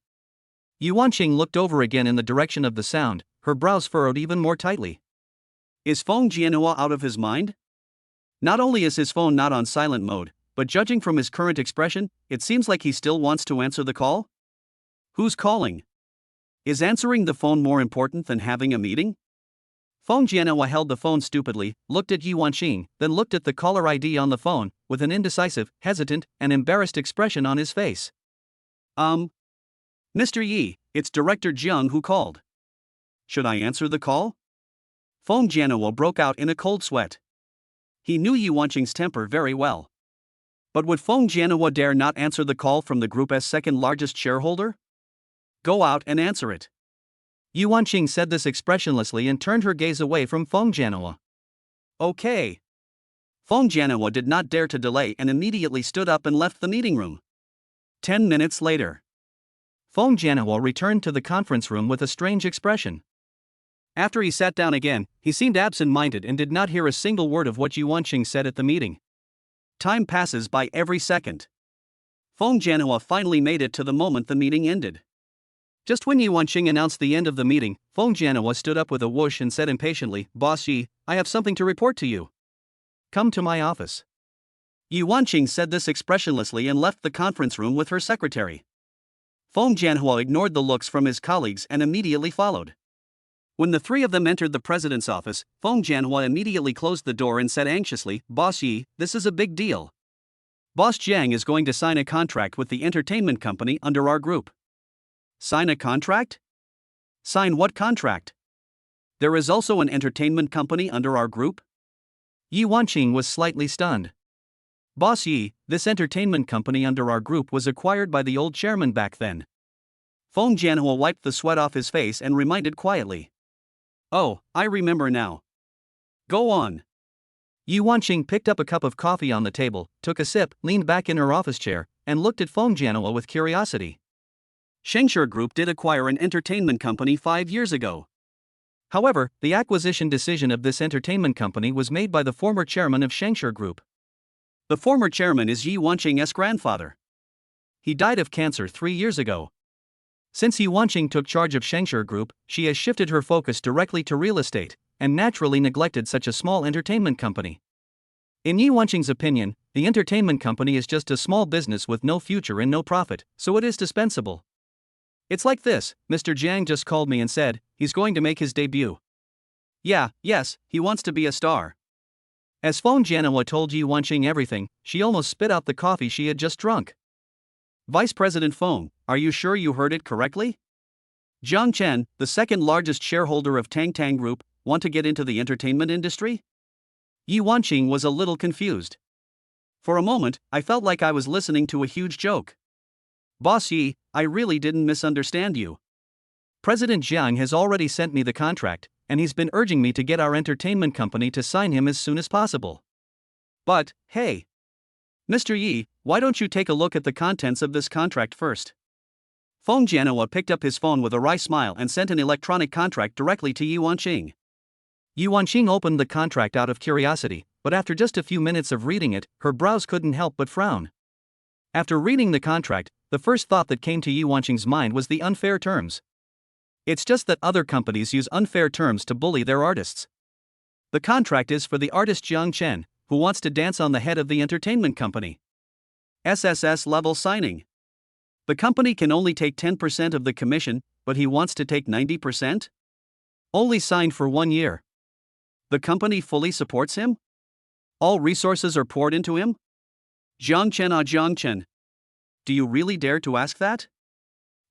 S2: Yuanqing looked over again in the direction of the sound, her brows furrowed even more tightly.
S1: Is Feng Jianhua out of his mind? Not only is his phone not on silent mode, but judging from his current expression, it seems like he still wants to answer the call? Who's calling? Is answering the phone more important than having a meeting?
S2: Feng Jianhua held the phone stupidly, looked at Yuanqing, then looked at the caller ID on the phone, with an indecisive, hesitant, and embarrassed expression on his face.
S1: Mr. Yi, it's Director Jiang who called. Should I answer the call? Feng Jianhua broke out in a cold sweat. He knew Yuanqing's temper very well. But would Feng Jianhua dare not answer the call from the group's second largest shareholder? Go out and answer it.
S2: Yuanqing said this expressionlessly and turned her gaze away from Feng Jianhua.
S1: Okay. Feng Jianhua did not dare to delay and immediately stood up and left the meeting room. 10 minutes later,
S2: Feng Jianhua returned to the conference room with a strange expression.
S1: After he sat down again, he seemed absent-minded and did not hear a single word of what Yuanqing said at the meeting. Time passes by every second. Feng Jianhua finally made it to the moment the meeting ended.
S2: Just when Yuanqing announced the end of the meeting, Feng Jianhua stood up with a whoosh and said impatiently, "Boss Yi, I have something to report to you. Come to my office."
S1: Yuanqing said this expressionlessly and left the conference room with her secretary. Feng Jianhua ignored the looks from his colleagues and immediately followed. When the three of them entered the president's office, Feng Jianhua immediately closed the door and said anxiously, "Boss Yi, this is a big deal. Boss Jiang is going to sign a contract with the entertainment company under our group." Sign a contract? Sign what contract? There is also an entertainment company under our group?
S2: Yuanqing was slightly stunned. "Boss Yi, this entertainment company under our group was acquired by the old chairman back then."
S1: Feng Jianhua wiped the sweat off his face and reminded quietly. "Oh, I remember now. Go on."
S2: Yuanqing picked up a cup of coffee on the table, took a sip, leaned back in her office chair, and looked at Feng Jianhua with curiosity.
S1: Shengshire Group did acquire an entertainment company 5 years ago.
S2: However, the acquisition decision of this entertainment company was made by the former chairman of Shengshire Group.
S1: The former chairman is Yuanqing's grandfather. He died of cancer 3 years ago.
S2: Since Yuanqing took charge of Shengshire Group, she has shifted her focus directly to real estate, and naturally neglected such a small entertainment company. In Yuanqing's opinion, the entertainment company is just a small business with no future and no profit, so it is dispensable. It's like this: Mr. Jiang just called me and said he's going to make his debut.
S1: Yes, he wants to be a star.
S2: As Feng Jianhua told Yuanqing everything, she almost spit out the coffee she had just drunk.
S1: Vice President Feng, are you sure you heard it correctly? Jiang Chen, the second largest shareholder of Tang Tang Group, want to get into the entertainment industry? Yuanqing was a little confused. For a moment, I felt like I was listening to a huge joke. Boss Yi, I really didn't misunderstand you.
S2: President Jiang has already sent me the contract, and he's been urging me to get our entertainment company to sign him as soon as possible.
S1: But, hey, Mr. Yi, why don't you take a look at the contents of this contract first? Feng Jianhua picked up his phone with a wry smile and sent an electronic contract directly to Yuanqing.
S2: Yuanqing opened the contract out of curiosity, but after just a few minutes of reading it, her brows couldn't help but frown. After reading the contract, the first thought that came to Yuanqing's mind was the unfair terms. It's just that other companies use unfair terms to bully their artists. The contract is for the artist Jiang Chen, who wants to dance on the head of the entertainment company.
S1: SSS level signing. The company can only take 10% of the commission, but he wants to take 90%? Only signed for 1 year. The company fully supports him? All resources are poured into him? Jiang Chen. Do you really dare to ask that?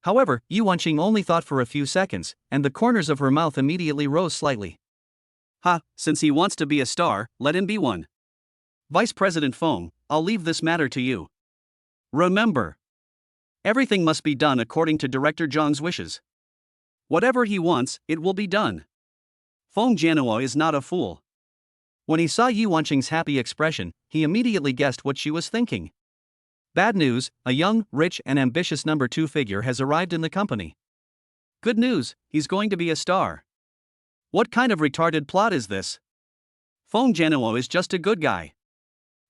S2: However, Yuanqing only thought for a few seconds, and the corners of her mouth immediately rose slightly.
S1: Since he wants to be a star, let him be one. Vice President Feng, I'll leave this matter to you. Remember, everything must be done according to Director Zhang's wishes. Whatever he wants, it will be done. Feng Jianhua is not a fool.
S2: When he saw Yuanqing's happy expression, he immediately guessed what she was thinking. Bad news, a young, rich and ambitious number 2 figure has arrived in the company.
S1: Good news, he's going to be a star. What kind of retarded plot is this? Feng Jianhuo is just a good guy.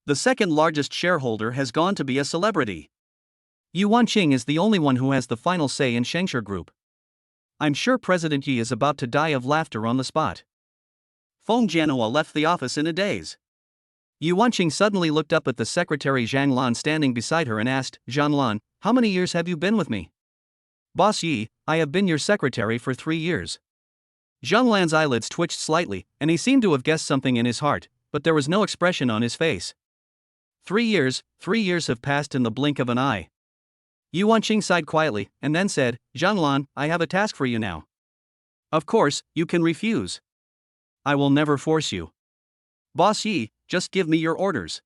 S1: The second largest shareholder has gone to be a celebrity.
S2: Yu Wanqing is the only one who has the final say in Shengshe Group. I'm sure President Yi is about to die of laughter on the spot.
S1: Feng Jianhuo left the office in a daze.
S2: Yu Wanqing suddenly looked up at the secretary Zhang Lan standing beside her and asked, Zhang Lan, how many years have you been with me? Boss Yi, I have been your secretary for 3 years. Zhang Lan's eyelids twitched slightly, and he seemed to have guessed something in his heart, but there was no expression on his face. 3 years have passed in the blink of an eye. Yu Wanqing sighed quietly, and then said, Zhang Lan, I have a task for you now.
S1: Of course, you can refuse.
S2: I will never force you.
S1: Boss Yi, just give me your orders.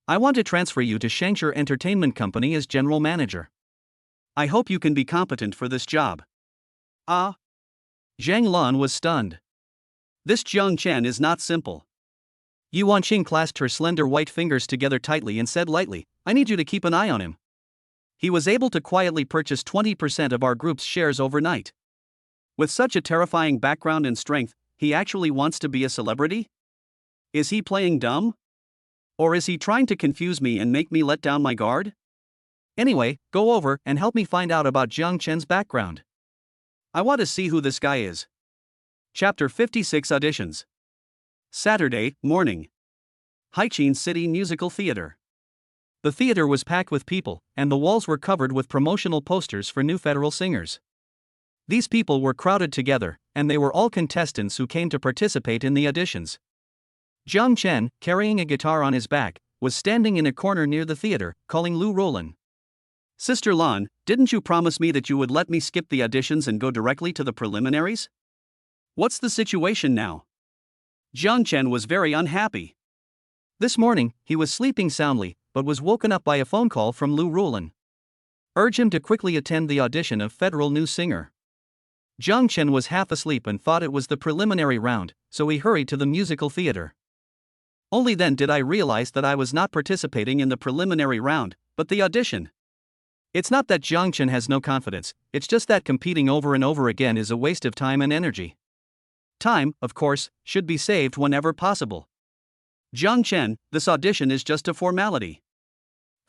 S2: I want to transfer you to Shengshe Entertainment Company as general manager.
S1: I hope you can be competent for this job. Ah?
S2: Zhang Lan was stunned.
S1: This Jiang Chen is not simple.
S2: Yu Wanqing clasped her slender white fingers together tightly and said lightly, I need you to keep an eye on him.
S1: He was able to quietly purchase 20% of our group's shares overnight. With such a terrifying background and strength, he actually wants to be a celebrity? Is he playing dumb? Or is he trying to confuse me and make me let down my guard?
S2: Anyway, go over and help me find out about Jiang Chen's background.
S1: I want to see who this guy is. Chapter 56 Auditions. Saturday morning. Haiqin City Musical Theater.
S2: The theater was packed with people, and the walls were covered with promotional posters for new federal singers. These people were crowded together, and they were all contestants who came to participate in the auditions. Jiang Chen, carrying a guitar on his back, was standing in a corner near the theater, calling Lu Rolan.
S1: Sister Lan, didn't you promise me that you would let me skip the auditions and go directly to the preliminaries? What's the situation now? Jiang Chen was very unhappy.
S2: This morning, he was sleeping soundly, but was woken up by a phone call from Lu Rolan. Urge him to quickly attend the audition of Federal New Singer. Jiang Chen was half asleep and thought it was the preliminary round, so he hurried to the musical theater.
S1: Only then did I realize that I was not participating in the preliminary round, but the audition.
S2: It's not that Jiang Chen has no confidence, it's just that competing over and over again is a waste of time and energy.
S1: Time, of course, should be saved whenever possible. Jiang Chen, this audition is just a formality.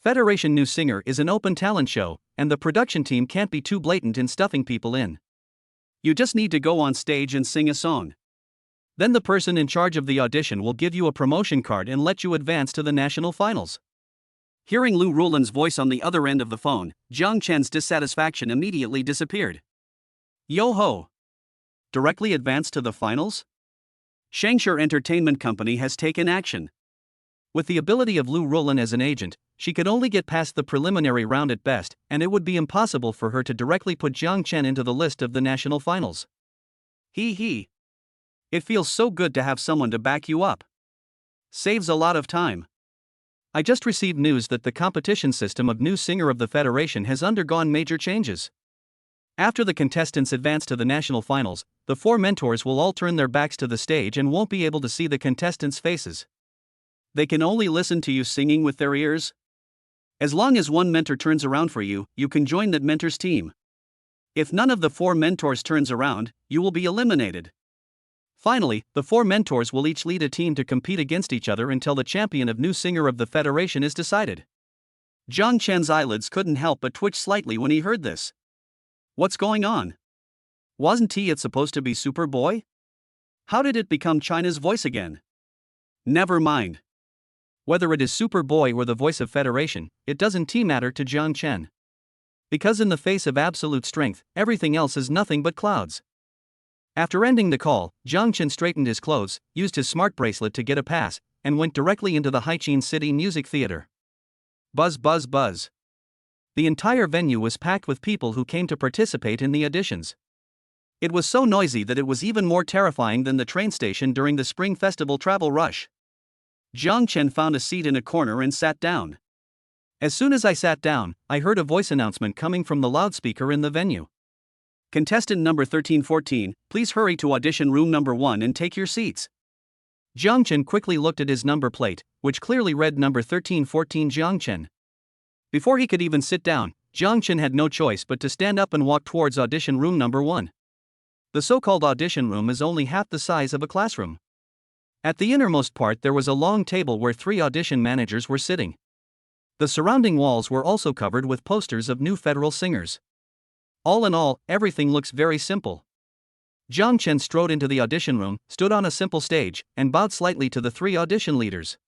S2: Federation New Singer is an open talent show, and the production team can't be too blatant in stuffing people in.
S1: You just need to go on stage and sing a song.
S2: Then the person in charge of the audition will give you a promotion card and let you advance to the national finals.
S1: Hearing Lu Rolan's voice on the other end of the phone, Jiang Chen's dissatisfaction immediately disappeared. Yo ho! Directly advance to the finals? Shengshe Entertainment Company has taken action.
S2: With the ability of Lu Rolan as an agent, she could only get past the preliminary round at best, and it would be impossible for her to directly put Jiang Chen into the list of the national finals.
S1: Hee. It feels so good to have someone to back you up. Saves a lot of time.
S2: I just received news that the competition system of New Singer of the Federation has undergone major changes. After the contestants advance to the national finals, the 4 mentors will all turn their backs to the stage and won't be able to see the contestants' faces.
S1: They can only listen to you singing with their ears. As long as one mentor turns around for you, you can join that mentor's team. If none of the 4 mentors turns around, you will be eliminated. Finally, the 4 mentors will each lead a team to compete against each other until the champion of New Singer of the Federation is decided. Jiang Chen's eyelids couldn't help but twitch slightly when he heard this. What's going on? Wasn't it supposed to be Superboy? How did it become China's voice again? Never mind.
S2: Whether it is Superboy or the voice of Federation, it doesn't matter to Jiang Chen. Because in the face of absolute strength, everything else is nothing but clouds. After ending the call, Jiang Chen straightened his clothes, used his smart bracelet to get a pass, and went directly into the Haiqin City Music Theater.
S1: Buzz buzz buzz.
S2: The entire venue was packed with people who came to participate in the auditions.
S1: It was so noisy that it was even more terrifying than the train station during the Spring Festival travel rush. Jiang Chen found a seat in a corner and sat down.
S2: As soon as I sat down, I heard a voice announcement coming from the loudspeaker in the venue.
S1: Contestant number 1314, please hurry to audition room number 1 and take your seats.
S2: Jiang Chen quickly looked at his number plate, which clearly read number 1314 Jiang Chen. Before he could even sit down, Jiang Chen had no choice but to stand up and walk towards audition room number 1. The so-called audition room is only half the size of a classroom. At the innermost part there was a long table where 3 audition managers were sitting. The surrounding walls were also covered with posters of new federal singers. All in all, everything looks very simple. Jiang Chen strode into the audition room, stood on a simple stage, and bowed slightly to the 3 audition leaders.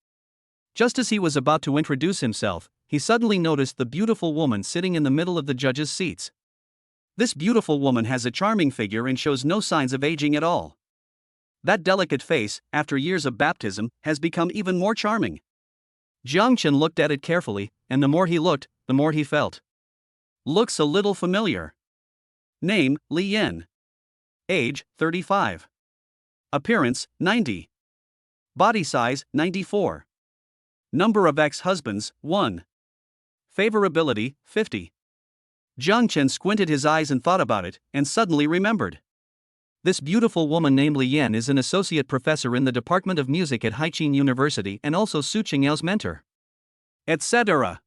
S2: Just as he was about to introduce himself, he suddenly noticed the beautiful woman sitting in the middle of the judges' seats. This beautiful woman has a charming figure and shows no signs of aging at all. That delicate face, after years of baptism, has become even more charming. Jiang Chen looked at it carefully, and the more he looked, the more he felt. Looks a little familiar. Name, Li Yan. Age, 35. Appearance, 90. Body size, 94. Number of ex-husbands, 1. Favorability, 50. Jiang Chen squinted his eyes and thought about it, and suddenly remembered. This beautiful woman named Li Yan is an associate professor in the Department of Music at Haiqin University and also Su Qingyao's mentor. Etc.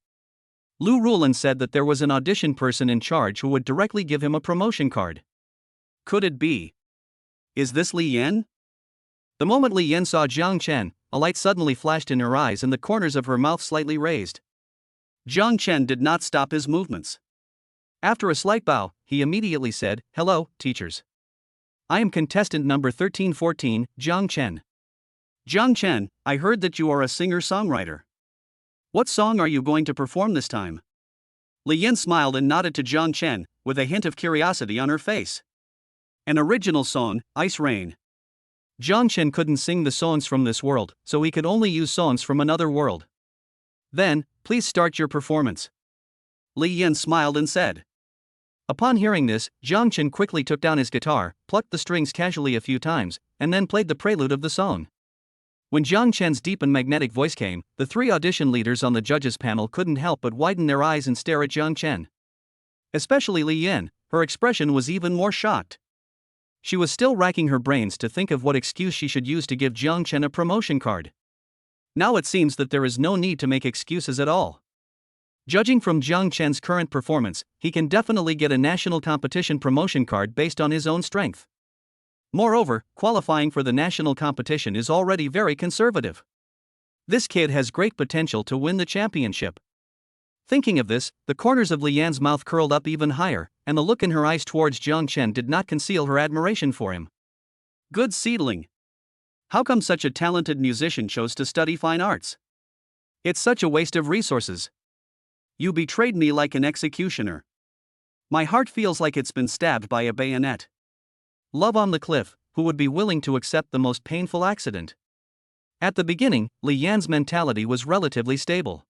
S2: Lu Rulan said that there was an audition person in charge who would directly give him a promotion card. Could it be? Is this Li Yan? The moment Li Yan saw Jiang Chen, a light suddenly flashed in her eyes and the corners of her mouth slightly raised. Jiang Chen did not stop his movements. After a slight bow, he immediately said, "Hello, teachers. I am contestant number 1314, Jiang Chen." Jiang Chen, I heard that you are a singer-songwriter. What song are you going to perform this time? Li Yan smiled and nodded to Jiang Chen, with a hint of curiosity on her face. An original song, Ice Rain. Jiang Chen couldn't sing the songs from this world, so he could only use songs from another world. Then, please start your performance. Li Yan smiled and said. Upon hearing this, Jiang Chen quickly took down his guitar, plucked the strings casually a few times, and then played the prelude of the song. When Jiang Chen's deep and magnetic voice came, the 3 audition leaders on the judges' panel couldn't help but widen their eyes and stare at Jiang Chen. Especially Li Yan, her expression was even more shocked. She was still racking her brains to think of what excuse she should use to give Jiang Chen a promotion card. Now it seems that there is no need to make excuses at all. Judging from Jiang Chen's current performance, he can definitely get a national competition promotion card based on his own strength. Moreover, qualifying for the national competition is already very conservative. This kid has great potential to win the championship. Thinking of this, the corners of Li Yan's mouth curled up even higher, and the look in her eyes towards Jiang Chen did not conceal her admiration for him. Good seedling. How come such a talented musician chose to study fine arts? It's such a waste of resources. You betrayed me like an executioner. My heart feels like it's been stabbed by a bayonet. Love on the cliff, who would be willing to accept the most painful accident? At the beginning, Li Yan's mentality was relatively stable.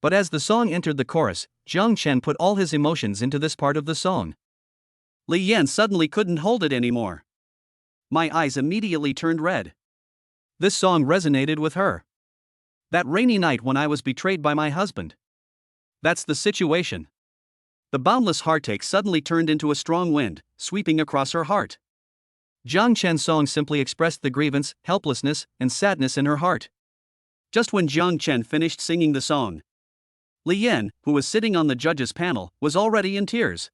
S2: But as the song entered the chorus, Jiang Chen put all his emotions into this part of the song. Li Yan suddenly couldn't hold it anymore. My eyes immediately turned red. This song resonated with her. That rainy night when I was betrayed by my husband. That's the situation. The boundless heartache suddenly turned into a strong wind, sweeping across her heart. Jiang Chen's song simply expressed the grievance, helplessness, and sadness in her heart. Just when Jiang Chen finished singing the song, Li Yan, who was sitting on the judges' panel, was already in tears.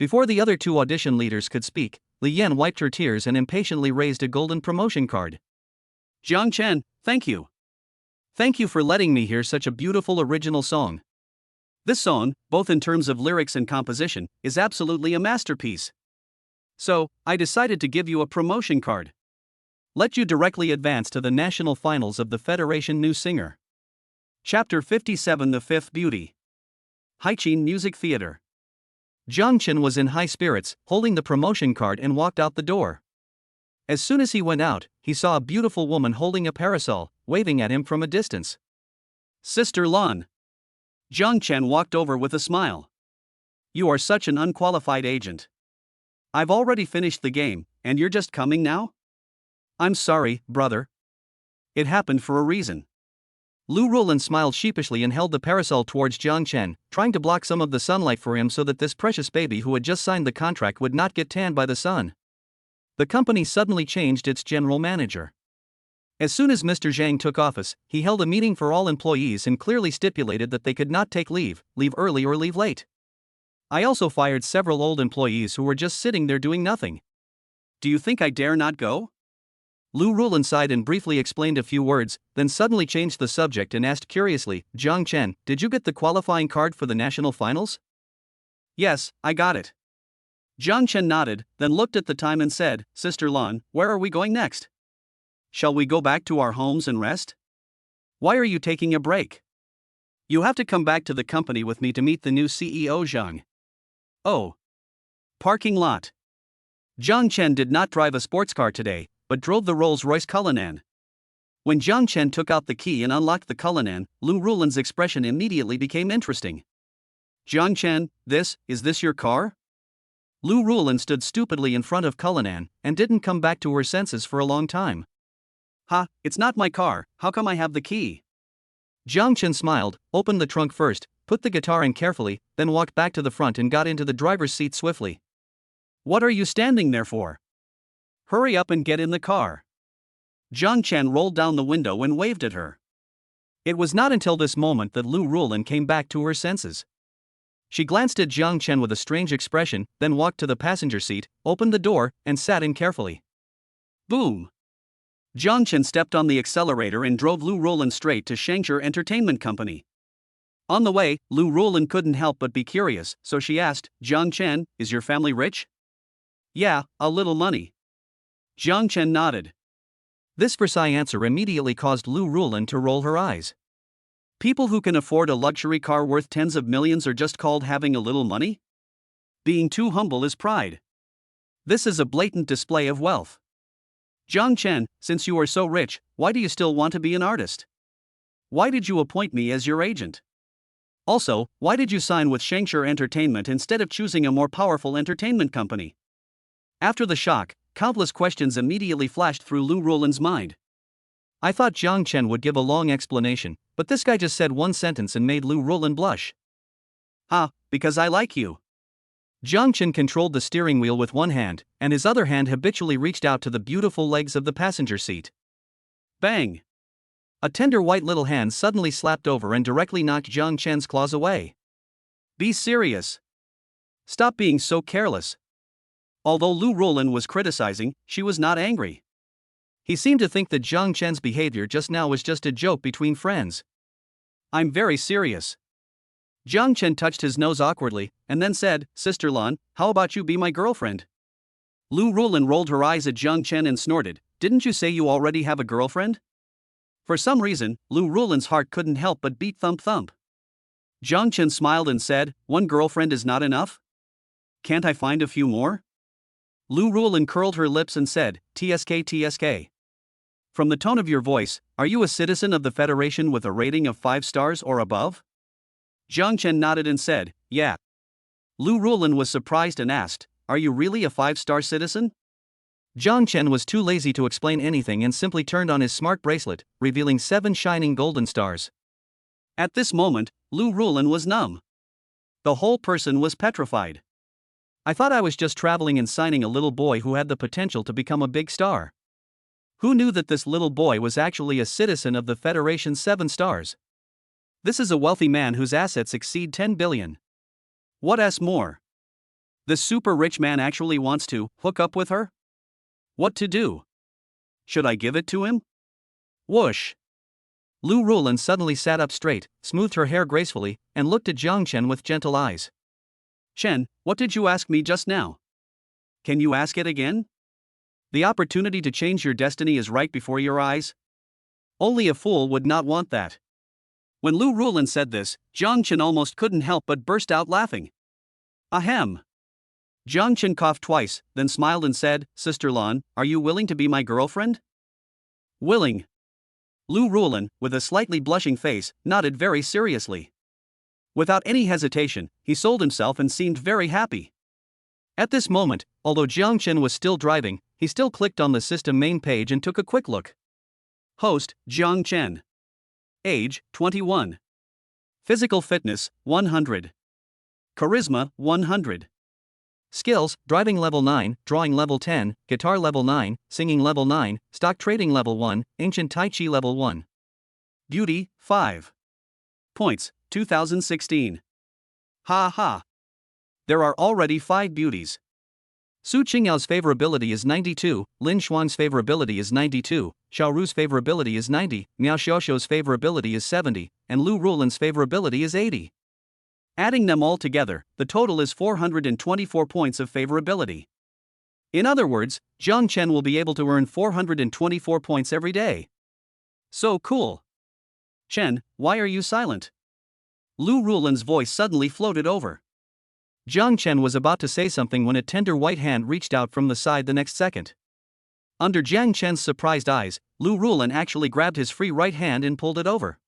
S2: Before the other 2 audition leaders could speak, Li Yan wiped her tears and impatiently raised a golden promotion card. Jiang Chen, thank you. Thank you for letting me hear such a beautiful original song. This song, both in terms of lyrics and composition, is absolutely a masterpiece. So, I decided to give you a promotion card. Let you directly advance to the national finals of the Federation New Singer. Chapter 57 The Fifth Beauty. Haiqin Music Theater. Jiang Chen was in high spirits, holding the promotion card and walked out the door. As soon as he went out, he saw a beautiful woman holding a parasol, waving at him from a distance. Sister Lan. Jiang Chen walked over with a smile. You are such an unqualified agent. I've already finished the game, and you're just coming now? I'm sorry, brother. It happened for a reason. Lu Rulan smiled sheepishly and held the parasol towards Jiang Chen, trying to block some of the sunlight for him so that this precious baby who had just signed the contract would not get tanned by the sun. The company suddenly changed its general manager. As soon as Mr. Zhang took office, he held a meeting for all employees and clearly stipulated that they could not take leave early or leave late. I also fired several old employees who were just sitting there doing nothing. Do you think I dare not go? Lu Rulin sighed and briefly explained a few words, then suddenly changed the subject and asked curiously, Jiang Chen, did you get the qualifying card for the national finals?
S1: Yes, I got it. Jiang Chen nodded, then looked at the time and said, Sister Lan, where are we going next? Shall we go back to our homes and rest? Why are you taking a break? You have to come back to the company with me to meet the new CEO Zhang. Oh. Parking lot. Jiang Chen did not drive a sports car today, but drove the Rolls-Royce Cullinan. When Jiang Chen took out the key and unlocked the Cullinan, Lu Rulin's expression immediately became interesting. Jiang Chen, is this your car? Lu Rulin stood stupidly in front of Cullinan and didn't come back to her senses for a long time. Ha, it's not my car, how come I have the key? Jiang Chen smiled, opened the trunk first, put the guitar in carefully, then walked back to the front and got into the driver's seat swiftly. What are you standing there for? Hurry up and get in the car. Jiang Chen rolled down the window and waved at her. It was not until this moment that Lu Rulin came back to her senses. She glanced at Jiang Chen with a strange expression, then walked to the passenger seat, opened the door, and sat in carefully. Boom! Jiang Chen stepped on the accelerator and drove Lu Rulin straight to Shangzhou Entertainment Company. On the way, Lu Rulin couldn't help but be curious, so she asked, Jiang Chen, is your family rich? Yeah, a little money. Jiang Chen nodded. This precise answer immediately caused Lu Rulin to roll her eyes. People who can afford a luxury car worth tens of millions are just called having a little money? Being too humble is pride. This is a blatant display of wealth. Jiang Chen, since you are so rich, why do you still want to be an artist? Why did you appoint me as your agent? Also, why did you sign with Shangzhou Entertainment instead of choosing a more powerful entertainment company? After the shock, countless questions immediately flashed through Lu Rulin's mind. I thought Jiang Chen would give a long explanation, but this guy just said one sentence and made Lu Rulin blush. Because I like you. Jiang Chen controlled the steering wheel with one hand, and his other hand habitually reached out to the beautiful legs of the passenger seat. Bang! A tender white little hand suddenly slapped over and directly knocked Jiang Chen's claws away. Be serious. Stop being so careless. Although Lu Rulin was criticizing, she was not angry. He seemed to think that Jiang Chen's behavior just now was just a joke between friends. I'm very serious. Jiang Chen touched his nose awkwardly, and then said, Sister Lan, how about you be my girlfriend? Lu Rulin rolled her eyes at Jiang Chen and snorted, Didn't you say you already have a girlfriend? For some reason, Lu Rulin's heart couldn't help but beat thump thump. Jiang Chen smiled and said, One girlfriend is not enough? Can't I find a few more? Lu Rulin curled her lips and said, TSK. From the tone of your voice, are you a citizen of the Federation with a rating of 5 stars or above? Jiang Chen nodded and said, Yeah. Lu Rulin was surprised and asked, Are you really a 5-star citizen? Jiang Chen was too lazy to explain anything and simply turned on his smart bracelet, revealing 7 shining golden stars. At this moment, Lu Rulin was numb. The whole person was petrified. I thought I was just traveling and signing a little boy who had the potential to become a big star. Who knew that this little boy was actually a citizen of the Federation's 7 stars? This is a wealthy man whose assets exceed 10 billion. What else more? This super rich man actually wants to hook up with her? What to do? Should I give it to him? Whoosh! Lu Rulin suddenly sat up straight, smoothed her hair gracefully, and looked at Jiang Chen with gentle eyes. Chen, what did you ask me just now? Can you ask it again? The opportunity to change your destiny is right before your eyes. Only a fool would not want that. When Lu Rulin said this, Jiang Chen almost couldn't help but burst out laughing. Ahem. Jiang Chen coughed twice, then smiled and said, Sister Lan, are you willing to be my girlfriend? Willing. Lu Rulin, with a slightly blushing face, nodded very seriously. Without any hesitation, he sold himself and seemed very happy. At this moment, although Jiang Chen was still driving, he still clicked on the system main page and took a quick look. Host, Jiang Chen. Age, 21. Physical fitness, 100. Charisma, 100. Skills, driving level 9, drawing level 10, guitar level 9, singing level 9, stock trading level 1, ancient Tai Chi level 1. Beauty, 5. Points, 2016. Ha ha. There are already 5 beauties.
S2: Su Qingyao's favorability is 92, Lin Xuan's favorability is 92, Xiao Ru's favorability is 90, Miao Xiaoxiu's favorability is 70, and Lu Rulan's favorability is 80.
S1: Adding them all together, the total is 424 points of favorability. In other words, Zhang Chen will be able to earn 424 points every day. So cool. Chen, why are you silent? Lu Rulan's voice suddenly floated over.
S2: Zhang Chen was about to say something when a tender white hand reached out from the side the next second. Under Zhang Chen's surprised eyes, Lu Rulan actually grabbed his free right hand and pulled it over.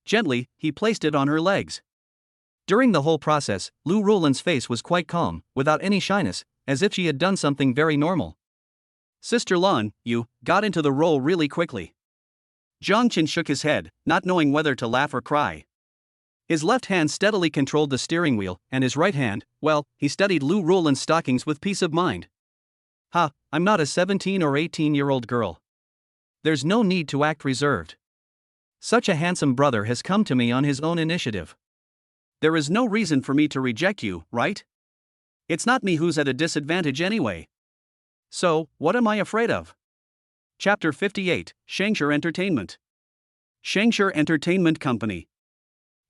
S1: Gently, he placed it on her legs.
S2: During the whole process, Lu Rulan's face was quite calm, without any shyness, as if she had done something very normal.
S1: Sister Lan, you got into the role really quickly. Zhang Chen shook his head, not knowing whether to laugh or cry. His left hand steadily controlled the steering wheel, and his right hand, well, he studied Lu Rulan's stockings with peace of mind.
S2: Ha, I'm not a 17 or 18-year-old girl. There's no need to act reserved. Such a handsome brother has come to me on his own initiative.
S1: There is no reason for me to reject you, right? It's not me who's at a disadvantage anyway. So, what am I afraid of? Chapter 58, Shangshi Entertainment. Shangshi Entertainment Company.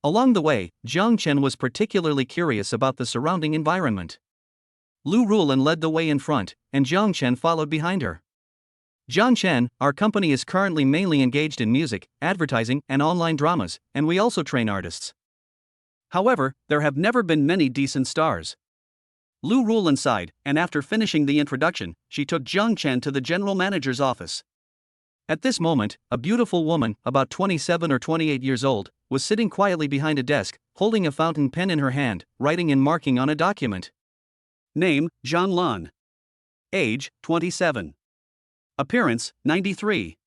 S2: Along the way, Zhang Chen was particularly curious about the surrounding environment. Lu Rulan led the way in front, and Zhang Chen followed behind her. Zhang Chen, our company is currently mainly engaged in music, advertising, and online dramas, and we also train artists.
S1: However, there have never been many decent stars. Lu Rulan sighed, and after finishing the introduction, she took Zhang Chen to the general manager's office.
S2: At this moment, a beautiful woman, about 27 or 28 years old, was sitting quietly behind a desk, holding a fountain pen in her hand, writing and marking on a document.
S1: Name, Zhang Lan. Age, 27. Appearance, 93.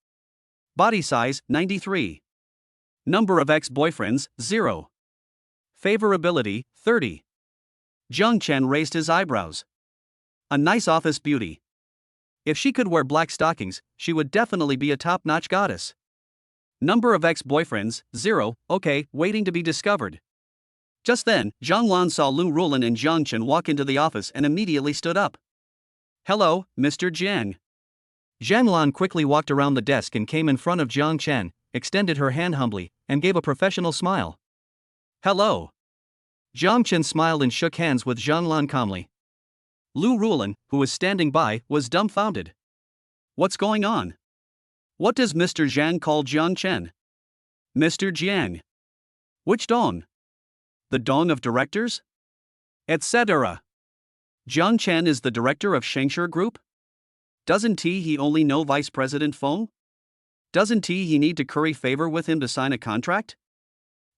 S1: Body size, 93. Number of ex-boyfriends, 0. Favorability, 30. Zhang Chen raised his eyebrows. A nice office beauty. If she could wear black stockings, she would definitely be a top-notch goddess. Number of ex-boyfriends, 0, okay, waiting to be discovered. Just then, Zhang Lan saw Lu Rulan and Zhang Chen walk into the office and immediately stood up. Hello, Mr. Jiang.
S2: Zhang Lan quickly walked around the desk and came in front of Zhang Chen, extended her hand humbly, and gave a professional smile.
S1: Hello.
S2: Zhang Chen smiled and shook hands with Zhang Lan calmly.
S1: Lu Rulan, who was standing by, was dumbfounded. What's going on? What does Mr. Jiang call Zhang Chen? Mr. Jiang. Which dong? The dong of directors? Etc. Zhang Chen is the director of Shangshi Group? Doesn't he only know Vice President Feng? Doesn't he need to curry favor with him to sign a contract?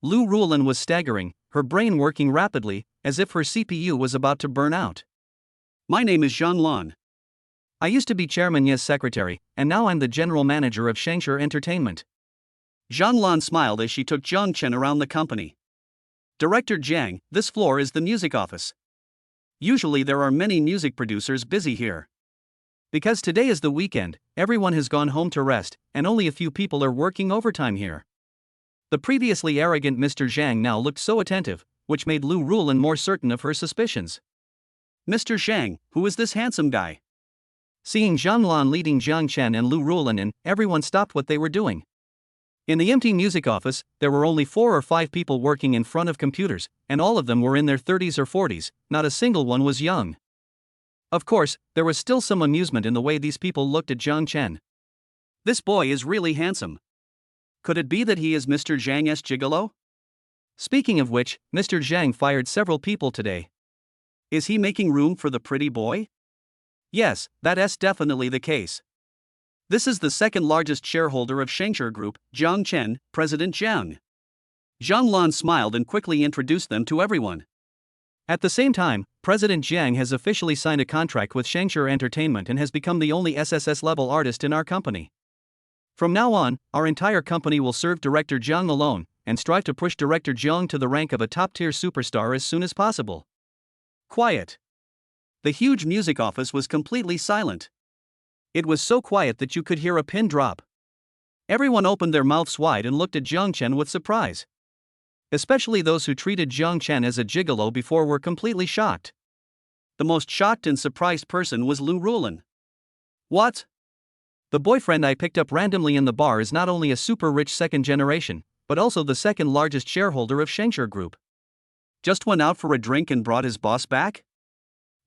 S2: Lu Rulan was staggering, her brain working rapidly, as if her CPU was about to burn out.
S1: My name is Zhang Lan.
S2: I used to be Chairman Ye's secretary, and now I'm the general manager of Shangshi Entertainment.
S1: Zhang Lan smiled as she took Zhang Chen around the company. Director Jiang, this floor is the music office. Usually there are many music producers busy here. Because today is the weekend, everyone has gone home to rest, and only a few people are working overtime here. The previously arrogant Mr. Zhang now looked so attentive, which made Lu Rulan more certain of her suspicions. Mr. Zhang, who is this handsome guy?
S2: Seeing Zhang Lan leading Zhang Chen and Lu Rulan in, everyone stopped what they were doing. In the empty music office, there were only 4 or 5 people working in front of computers, and all of them were in their 30s or 40s, not a single one was young. Of course, there was still some amusement in the way these people looked at Zhang Chen.
S1: This boy is really handsome. Could it be that he is Mr. Zhang's gigolo?
S2: Speaking of which, Mr. Zhang fired several people today.
S1: Is he making room for the pretty boy? Yes, that's definitely the case. This is the second largest shareholder of Shangshi Group, Zhang Chen, President Jiang. Zhang Lan smiled and quickly introduced them to everyone.
S2: At the same time, President Jiang has officially signed a contract with Shangshi Entertainment and has become the only SSS-level artist in our company. From now on, our entire company will serve Director Jiang alone, and strive to push Director Jiang to the rank of a top-tier superstar as soon as possible.
S1: Quiet. The huge music office was completely silent. It was so quiet that you could hear a pin drop. Everyone opened their mouths wide and looked at Zhang Chen with surprise. Especially those who treated Zhang Chen as a gigolo before were completely shocked. The most shocked and surprised person was Lu Rulin.
S2: What? The boyfriend I picked up randomly in the bar is not only a super rich second generation, but also the second largest shareholder of Shengshire Group.
S1: Just went out for a drink and brought his boss back?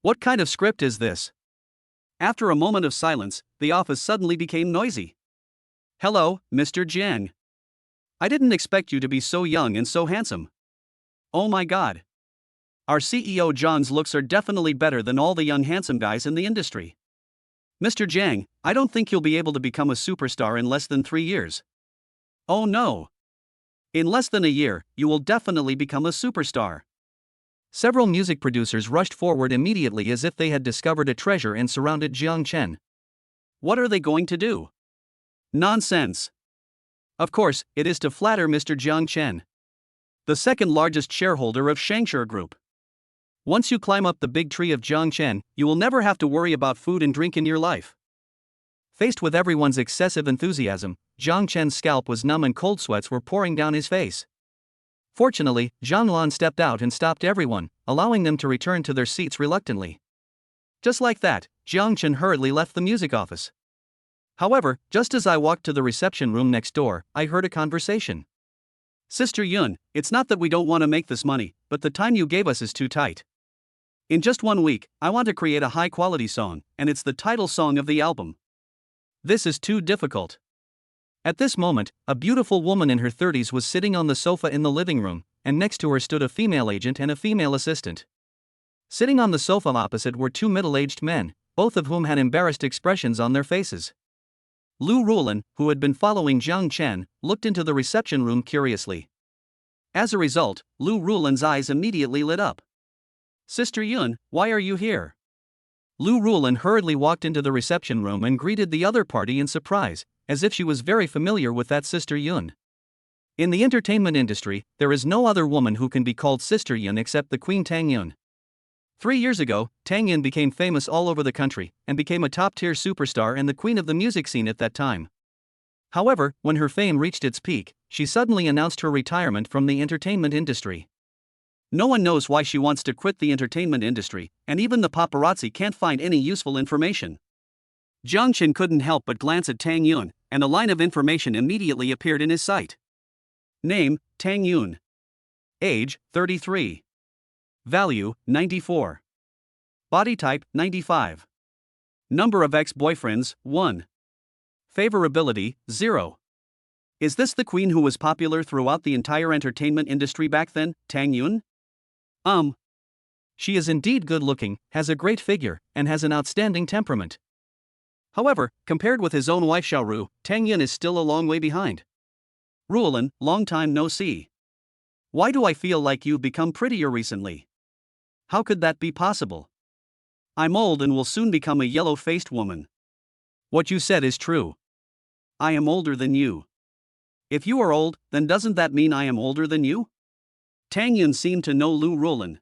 S1: What kind of script is this? After a moment of silence, the office suddenly became noisy. Hello, Mr. Jiang. I didn't expect you to be so young and so handsome. Oh my god. Our CEO John's looks are definitely better than all the young handsome guys in the industry. Mr. Jiang, I don't think you'll be able to become a superstar in less than 3 years. Oh no. In less than a year, you will definitely become a superstar.
S2: Several music producers rushed forward immediately as if they had discovered a treasure and surrounded Jiang Chen.
S1: What are they going to do? Nonsense. Of course, it is to flatter Mr. Jiang Chen, the second largest shareholder of Shengshire Group. Once you climb up the big tree of Jiang Chen, you will never have to worry about food and drink in your life. Faced with everyone's excessive enthusiasm, Jiang Chen's scalp was numb and cold sweats were pouring down his face. Fortunately, Zhang Lan stepped out and stopped everyone, allowing them to return to their seats reluctantly. Just like that, Jiang Chen hurriedly left the music office. However, just as I walked to the reception room next door, I heard a conversation. Sister Yun, it's not that we don't want to make this money, but the time you gave us is too tight. In just 1 week, I want to create a high-quality song, and it's the title song of the album. This is too difficult. At this moment, a beautiful woman in her 30s was sitting on the sofa in the living room, and next to her stood a female agent and a female assistant. Sitting on the sofa opposite were 2 middle-aged men, both of whom had embarrassed expressions on their faces. Lu Rulin, who had been following Jiang Chen, looked into the reception room curiously. As a result, Lu Rulin's eyes immediately lit up. Sister Yun, why are you here? Lu Rulin hurriedly walked into the reception room and greeted the other party in surprise, as if she was very familiar with that Sister Yun. In the entertainment industry, there is no other woman who can be called Sister Yun except the Queen Tang Yun. 3 years ago, Tang Yun became famous all over the country, and became a top-tier superstar and the queen of the music scene at that time. However, when her fame reached its peak, she suddenly announced her retirement from the entertainment industry. No one knows why she wants to quit the entertainment industry, and even the paparazzi can't find any useful information. Jiang Chen couldn't help but glance at Tang Yun, and a line of information immediately appeared in his sight. Name, Tang Yun. Age, 33. Value, 94. Body type, 95. Number of ex-boyfriends, 1. Favorability, 0. Is this the queen who was popular throughout the entire entertainment industry back then, Tang Yun? She is indeed good-looking, has a great figure, and has an outstanding temperament. However, compared with his own wife Xiaoru, Tang Yun is still a long way behind. Rulin, long time no see. Why do I feel like you've become prettier recently? How could that be possible? I'm old and will soon become a yellow-faced woman. What you said is true. I am older than you. If you are old, then doesn't that mean I am older than you? Tang Yun seemed to know Lu Rulin.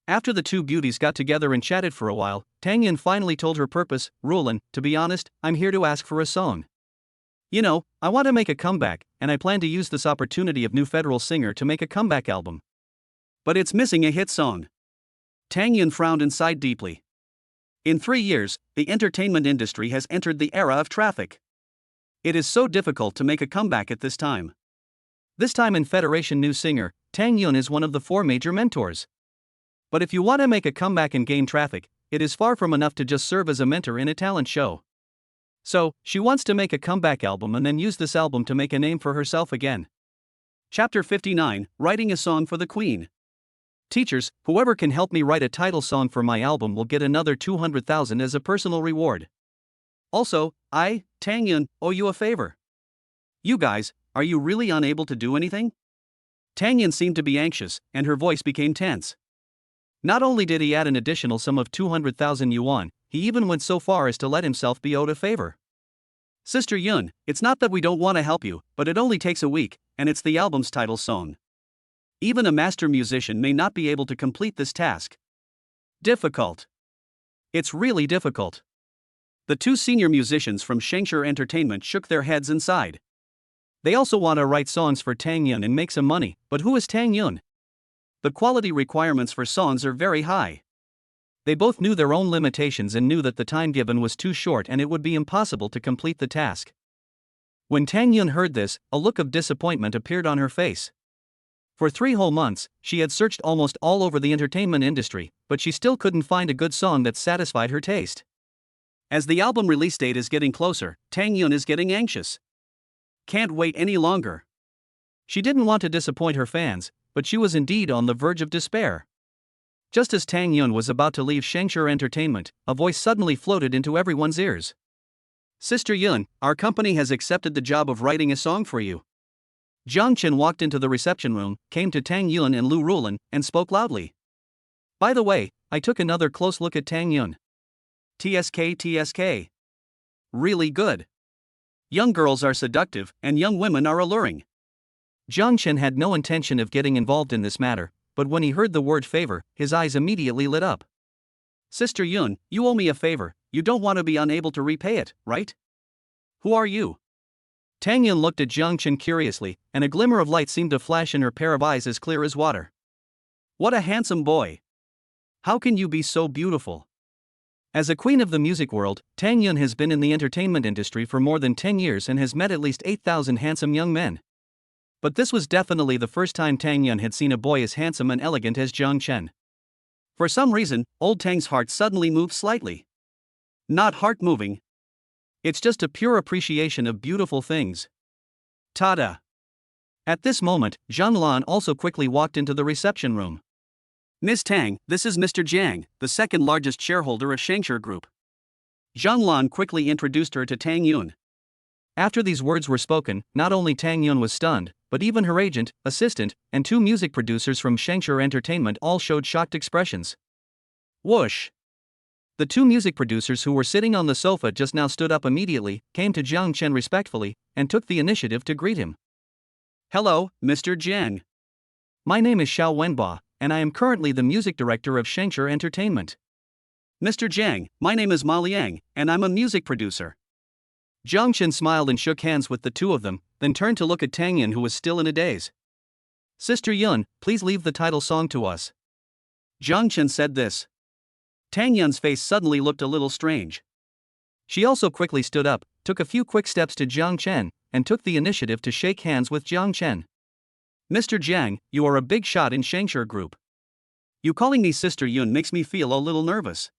S1: After the two beauties got together and chatted for a while, Tang Yun finally told her purpose. Rulin, to be honest, I'm here to ask for a song. You know, I want to make a comeback, and I plan to use this opportunity of new federal singer to make a comeback album. But it's missing a hit song. Tang Yun frowned and sighed deeply. In 3 years, the entertainment industry has entered the era of traffic. It is so difficult to make a comeback at this time. This time in Federation New Singer, Tang Yun is one of the 4 major mentors. But if you want to make a comeback and gain traffic, it is far from enough to just serve as a mentor in a talent show. So, she wants to make a comeback album and then use this album to make a name for herself again. Chapter 59, Writing a Song for the Queen. Teachers, whoever can help me write a title song for my album will get another 200,000 as a personal reward. Also, I, Tang Yun, owe you a favor. You guys, are you really unable to do anything? Tang Yun seemed to be anxious, and her voice became tense. Not only did he add an additional sum of 200,000 yuan, he even went so far as to let himself be owed a favor. Sister Yun, it's not that we don't want to help you, but it only takes a week, and it's the album's title song. Even a master musician may not be able to complete this task. Difficult. It's really difficult. The 2 senior musicians from Shengshire Entertainment shook their heads and sighed. They also want to write songs for Tang Yun and make some money, but who is Tang Yun? The quality requirements for songs are very high.
S2: They both knew their own limitations and knew that the time given was too short and it would be impossible to complete the task. When Tang Yun heard this, a look of disappointment appeared on her face. For 3 whole months, she had searched almost all over the entertainment industry, but she still couldn't find a good song that satisfied her taste.
S1: As the album release date is getting closer, Tang Yun is getting anxious. Can't wait any longer.
S2: She didn't want to disappoint her fans, but she was indeed on the verge of despair. Just as Tang Yun was about to leave Shengshi Entertainment, a voice suddenly floated into everyone's ears.
S1: Sister Yun, our company has accepted the job of writing a song for you.
S2: Jiang Chen walked into the reception room, came to Tang Yun and Lu Rulin, and spoke loudly. By the way, I took another close look at Tang Yun.
S1: TSK. Really good. Young girls are seductive, and young women are alluring.
S2: Jiang Chen had no intention of getting involved in this matter, but when he heard the word favor, his eyes immediately lit up.
S1: Sister Yun, you owe me a favor, you don't want to be unable to repay it, right? Who are you?
S2: Tang Yun looked at Jiang Chen curiously, and a glimmer of light seemed to flash in her pair of eyes as clear as water.
S1: What a handsome boy. How can you be so beautiful?
S2: As a queen of the music world, Tang Yun has been in the entertainment industry for more than 10 years and has met at least 8,000 handsome young men. But this was definitely the first time Tang Yun had seen a boy as handsome and elegant as Jiang Chen.
S1: For some reason, old Tang's heart suddenly moved slightly. Not heart-moving.
S2: It's just a pure appreciation of beautiful things.
S1: Ta-da!
S2: At this moment, Zhang Lan also quickly walked into the reception room.
S1: Miss Tang, this is Mr. Jiang, the second largest shareholder of Shengshi Group. Zhang Lan quickly introduced her to Tang Yun.
S2: After these words were spoken, not only Tang Yun was stunned, but even her agent, assistant, and 2 music producers from Shengshi Entertainment all showed shocked expressions.
S1: Whoosh!
S2: The 2 music producers who were sitting on the sofa just now stood up immediately, came to Jiang Chen respectfully, and took the initiative to greet him.
S1: Hello, Mr. Jiang.
S2: My name is Xiao Wenba, and I am currently the music director of Shengshi Entertainment.
S1: Mr. Jiang, my name is Ma Liang, and I'm a music producer.
S2: Jiang Chen smiled and shook hands with the 2 of them, then turned to look at Tang Yun, who was still in a daze. Sister Yun, please leave the title song to us.
S1: Jiang Chen said this. Tang Yun's face suddenly looked a little strange.
S2: She also quickly stood up, took a few quick steps to Jiang Chen, and took the initiative to shake hands with Jiang Chen.
S1: Mr. Jiang, you are a big shot in Shengshi Group. You calling me Sister Yun makes me feel a little nervous.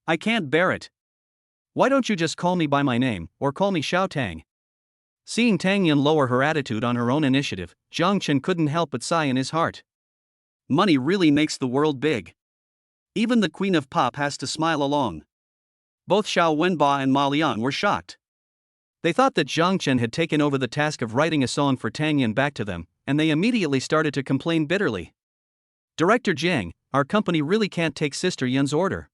S1: I can't bear it.
S2: Why don't you just call me by my name, or call me Xiao Tang? Seeing Tang Yun lower her attitude on her own initiative, Jiang Chen couldn't help but sigh in his heart.
S1: Money really makes the world big. Even the Queen of Pop has to smile along. Both Xiao Wenba and Ma Liang were shocked.
S2: They thought that Jiang Chen had taken over the task of writing a song for Tang Yun back to them, and they immediately started to complain bitterly. Director Jiang, our company really can't take Sister Yun's order.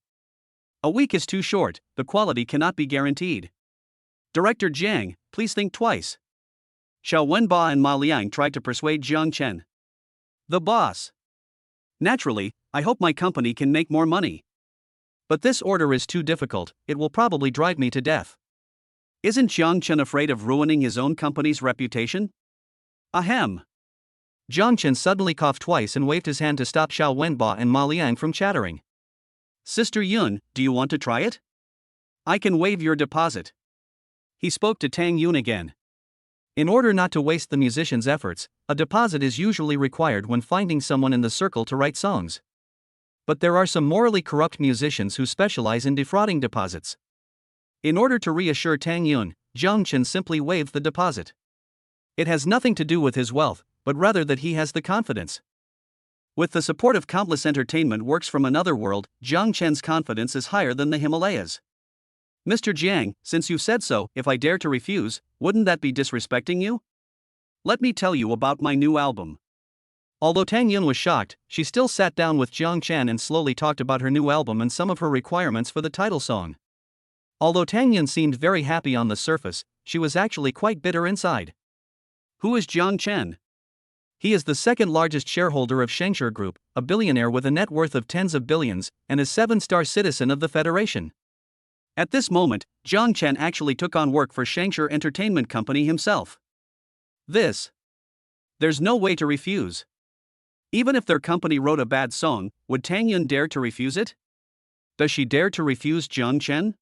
S1: A week is too short, the quality cannot be guaranteed. Director Jiang, please think twice. Xiao Wenba and Ma Liang tried to persuade Jiang Chen. The boss. Naturally, I hope my company can make more money.
S2: But this order is too difficult, it will probably drive me to death.
S1: Isn't Jiang Chen afraid of ruining his own company's reputation? Ahem.
S2: Jiang Chen suddenly coughed twice and waved his hand to stop Xiao Wenba and Ma Liang from chattering.
S1: Sister Yun, do you want to try it? I can waive your deposit. He spoke to Tang Yun again.
S2: In order not to waste the musician's efforts, a deposit is usually required when finding someone in the circle to write songs. But there are some morally corrupt musicians who specialize in defrauding deposits. In order to reassure Tang Yun, Jiang Chen simply waived the deposit. It has nothing to do with his wealth, but rather that he has the confidence.
S1: With the support of countless entertainment works from another world, Jiang Chen's confidence is higher than the Himalayas. Mr. Jiang, since you said so, if I dare to refuse, wouldn't that be disrespecting you? Let me tell you about my new album.
S2: Although Tang Yun was shocked, she still sat down with Jiang Chen and slowly talked about her new album and some of her requirements for the title song. Although Tang Yun seemed very happy on the surface, she was actually quite bitter inside.
S1: Who is Jiang Chen?
S2: He is the second largest shareholder of Shengshi Group, a billionaire with a net worth of tens of billions, and a 7-star citizen of the Federation.
S1: At this moment, Jiang Chen actually took on work for Shengshi Entertainment Company himself. There's no way to refuse. Even if their company wrote a bad song, would Tang Yun dare to refuse it? Does she dare to refuse Jiang Chen?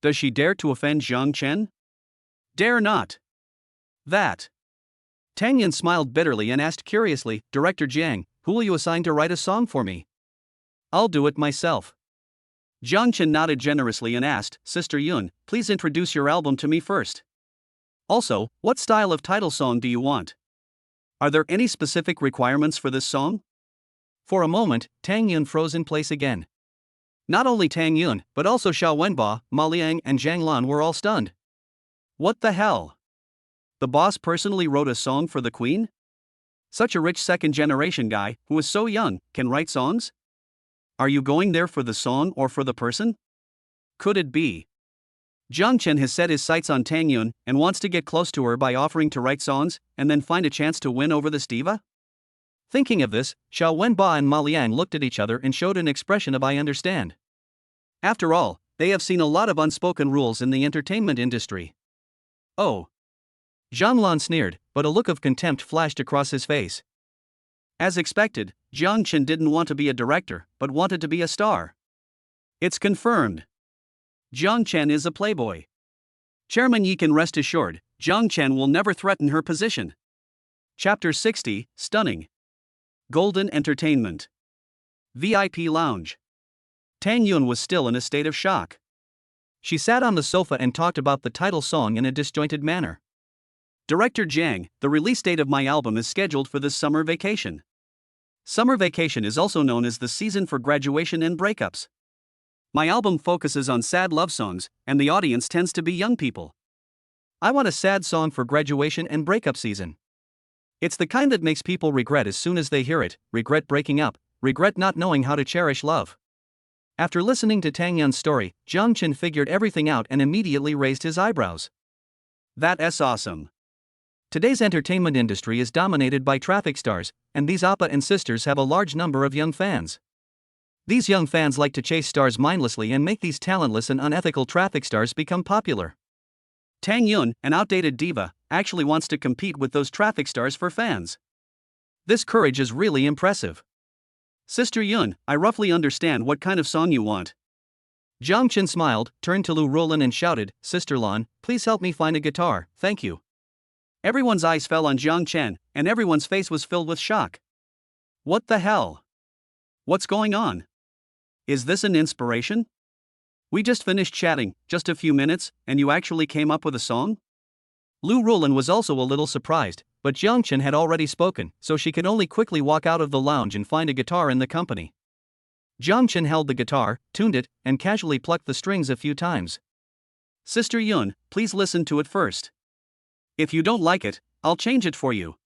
S1: Does she dare to offend Jiang Chen? Dare not. That. Tang Yun smiled bitterly and asked curiously, Director Jiang, who will you assign to write a song for me? I'll do it myself. Jiang Chen nodded generously and asked, Sister Yun, please introduce your album to me first. Also, what style of title song do you want? Are there any specific requirements for this song? For a moment, Tang Yun froze in place again. Not only Tang Yun, but also Xiao Wenba, Ma Liang, and Zhang Lan were all stunned. What the hell? The boss personally wrote a song for the queen? Such a rich second-generation guy, who is so young, can write songs? Are you going there for the song or for the person? Could it be? Jiang Chen has set his sights on Tang Yun and wants to get close to her by offering to write songs and then find a chance to win over this diva? Thinking of this, Xiao Wenba and Ma Liang looked at each other and showed an expression of I understand. After all, they have seen a lot of unspoken rules in the entertainment industry. Oh. Zhang Lan sneered, but a look of contempt flashed across his face. As expected, Jiang Chen didn't want to be a director, but wanted to be a star. It's confirmed. Jiang Chen is a playboy. Chairman Yi can rest assured, Jiang Chen will never threaten her position. Chapter 60, Stunning. Golden Entertainment. VIP Lounge. Tang Yun was still in a state of shock. She sat on the sofa and talked about the title song in a disjointed manner. Director Jiang, the release date of my album is scheduled for this summer vacation. Summer vacation is also known as the season for graduation and breakups. My album focuses on sad love songs, and the audience tends to be young people. I want a sad song for graduation and breakup season. It's the kind that makes people regret as soon as they hear it, regret breaking up, regret not knowing how to cherish love. After listening to Tang Yun's story, Jiang Chen figured everything out and immediately raised his eyebrows. That's awesome. Today's entertainment industry is dominated by traffic stars, and these oppa and sisters have a large number of young fans. These young fans like to chase stars mindlessly and make these talentless and unethical traffic stars become popular. Tang Yun, an outdated diva, actually wants to compete with those traffic stars for fans. This courage is really impressive. Sister Yun, I roughly understand what kind of song you want. Jiang Chen smiled, turned to Lu Roland and shouted, Sister Lan, please help me find a guitar, thank you. Everyone's eyes fell on Jiang Chen, and everyone's face was filled with shock. What the hell? What's going on? Is this an inspiration? We just finished chatting, just a few minutes, and you actually came up with a song? Lu Roland was also a little surprised, but Jiang Chen had already spoken, so she could only quickly walk out of the lounge and find a guitar in the company. Jiang Chen held the guitar, tuned it, and casually plucked the strings a few times. Sister Yun, please listen to it first. If you don't like it, I'll change it for you.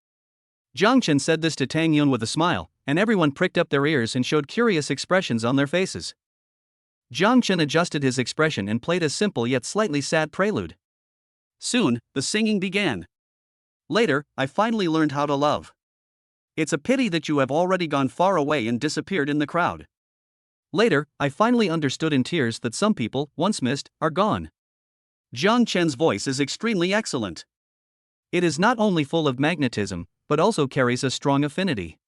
S1: Jiang Chen said this to Tang Yun with a smile, and everyone pricked up their ears and showed curious expressions on their faces. Jiang Chen adjusted his expression and played a simple yet slightly sad prelude. Soon, the singing began. Later, I finally learned how to love. It's a pity that you have already gone far away and disappeared in the crowd. Later, I finally understood in tears that some people, once missed, are gone. Jiang Chen's voice is extremely excellent. It is not only full of magnetism, but also carries a strong affinity.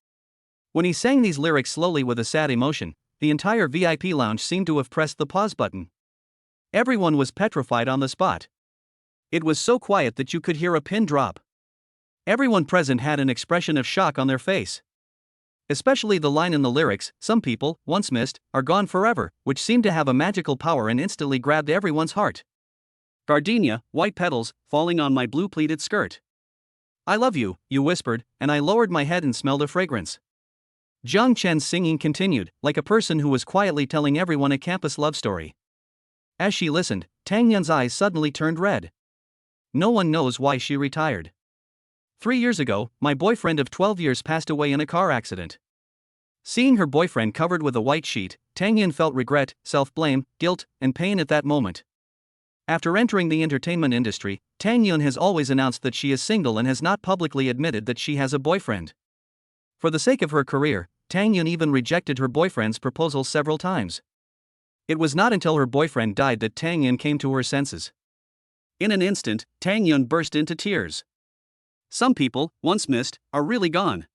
S1: When he sang these lyrics slowly with a sad emotion, the entire VIP lounge seemed to have pressed the pause button. Everyone was petrified on the spot. It was so quiet that you could hear a pin drop. Everyone present had an expression of shock on their face. Especially the line in the lyrics, some people, once missed, are gone forever, which seemed to have a magical power and instantly grabbed everyone's heart. Gardenia, white petals, falling on my blue pleated skirt. I love you, you whispered, and I lowered my head and smelled a fragrance. Jiang Chen's singing continued, like a person who was quietly telling everyone a campus love story. As she listened, Tang Yun's eyes suddenly turned red. No one knows why she retired. 3 years ago, my boyfriend of 12 years passed away in a car accident. Seeing her boyfriend covered with a white sheet, Tang Yun felt regret, self-blame, guilt, and pain at that moment. After entering the entertainment industry, Tang Yun has always announced that she is single and has not publicly admitted that she has a boyfriend. For the sake of her career, Tang Yun even rejected her boyfriend's proposal several times. It was not until her boyfriend died that Tang Yun came to her senses. In an instant, Tang Yun burst into tears. Some people, once missed, are really gone.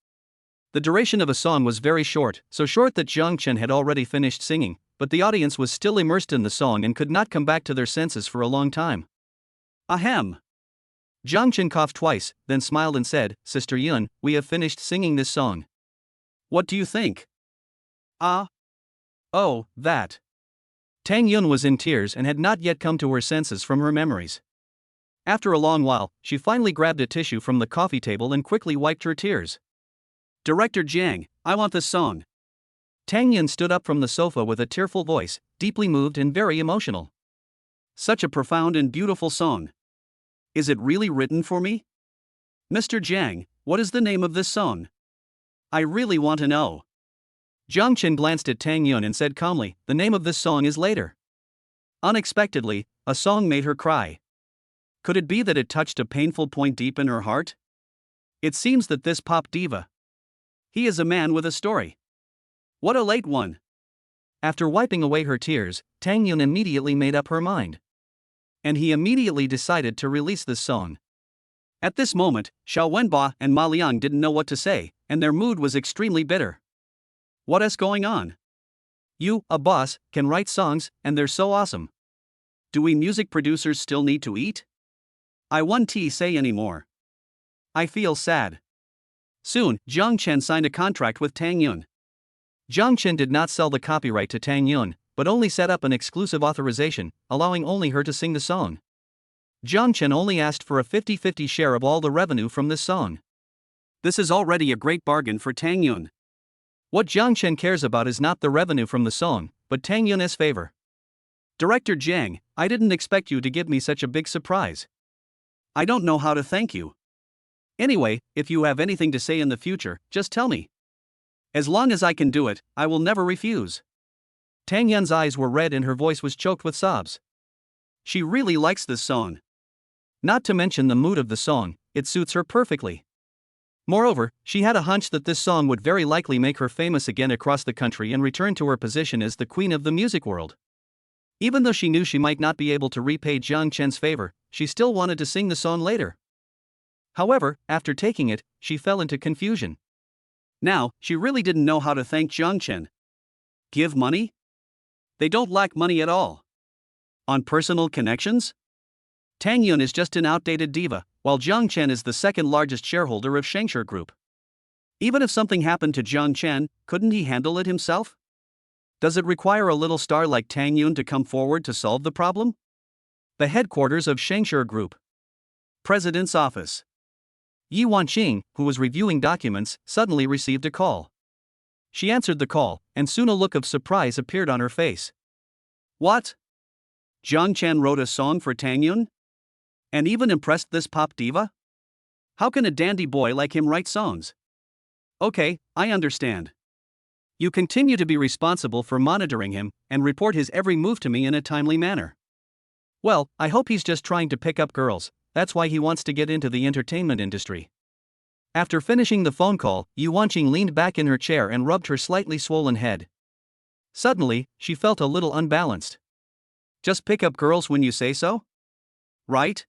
S1: The duration of a song was very short, so short that Jiang Chen had already finished singing,
S2: but the audience was still immersed in the song and could not come back to their senses for a long time.
S1: Ahem.
S2: Jiang Chen coughed twice, then smiled and said, Sister Yun, we have finished singing this song.
S1: What do you think?
S2: Oh, that. Tang Yun was in tears and had not yet come to her senses from her memories. After a long while, she finally grabbed a tissue from the coffee table and quickly wiped her tears.
S1: Director Jiang, I want this song.
S2: Tang Yun stood up from the sofa with a tearful voice, deeply moved and very emotional.
S1: Such a profound and beautiful song. Is it really written for me? Mr. Jiang, what is the name of this song? I really want to know.
S2: Jiang Chen glanced at Tang Yun and said calmly, the name of this song is Later.
S1: Unexpectedly, a song made her cry. Could it be that it touched a painful point deep in her heart? It seems that this pop diva. He is a man with a story. What a late one.
S2: After wiping away her tears, Tang Yun immediately made up her mind. And he immediately decided to release this song.
S1: At this moment, Xiao Wenba and Ma Liang didn't know what to say, and their mood was extremely bitter. What is going on?
S2: You, a boss, can write songs, and they're so awesome.
S1: Do we music producers still need to eat? I won't say anymore. I feel sad. Soon, Jiang Chen signed a contract with Tang Yun.
S2: Jiang Chen did not sell the copyright to Tang Yun, but only set up an exclusive authorization, allowing only her to sing the song. Jiang Chen only asked for a 50-50 share of all the revenue from this song.
S1: This is already a great bargain for Tang Yun.
S2: What Jiang Chen cares about is not the revenue from the song, but Tang Yun's favor.
S1: Director Jiang, I didn't expect you to give me such a big surprise. I don't know how to thank you. Anyway, if you have anything to say in the future, just tell me. As long as I can do it, I will never refuse.
S2: Tang Yun's eyes were red and her voice was choked with sobs.
S1: She really likes this song.
S2: Not to mention the mood of the song, it suits her perfectly. Moreover, she had a hunch that this song would very likely make her famous again across the country and return to her position as the queen of the music world. Even though she knew she might not be able to repay Jiang Chen's favor, she still wanted to sing the song Later. However, after taking it, she fell into confusion.
S1: Now, she really didn't know how to thank Jiang Chen. Give money? They don't lack money at all. On personal connections? Tang Yun is just an outdated diva, while Jiang Chen is the second largest shareholder of Shengshi Group. Even if something happened to Jiang Chen, couldn't he handle it himself? Does it require a little star like Tang Yun to come forward to solve the problem? The headquarters of Shengshi Group. President's office.
S2: Yi Wanqing, who was reviewing documents, suddenly received a call. She answered the call, and soon a look of surprise appeared on her face.
S1: What? Jiang Chen wrote a song for Tang Yun? And even impressed this pop diva? How can a dandy boy like him write songs? Okay, I understand. You continue to be responsible for monitoring him, and report his every move to me in a timely manner.
S2: Well, I hope he's just trying to pick up girls, that's why he wants to get into the entertainment industry. After finishing the phone call, Yi Wanqing leaned back in her chair and rubbed her slightly swollen head. Suddenly, she felt a little unbalanced.
S1: Just pick up girls when you say so? Right?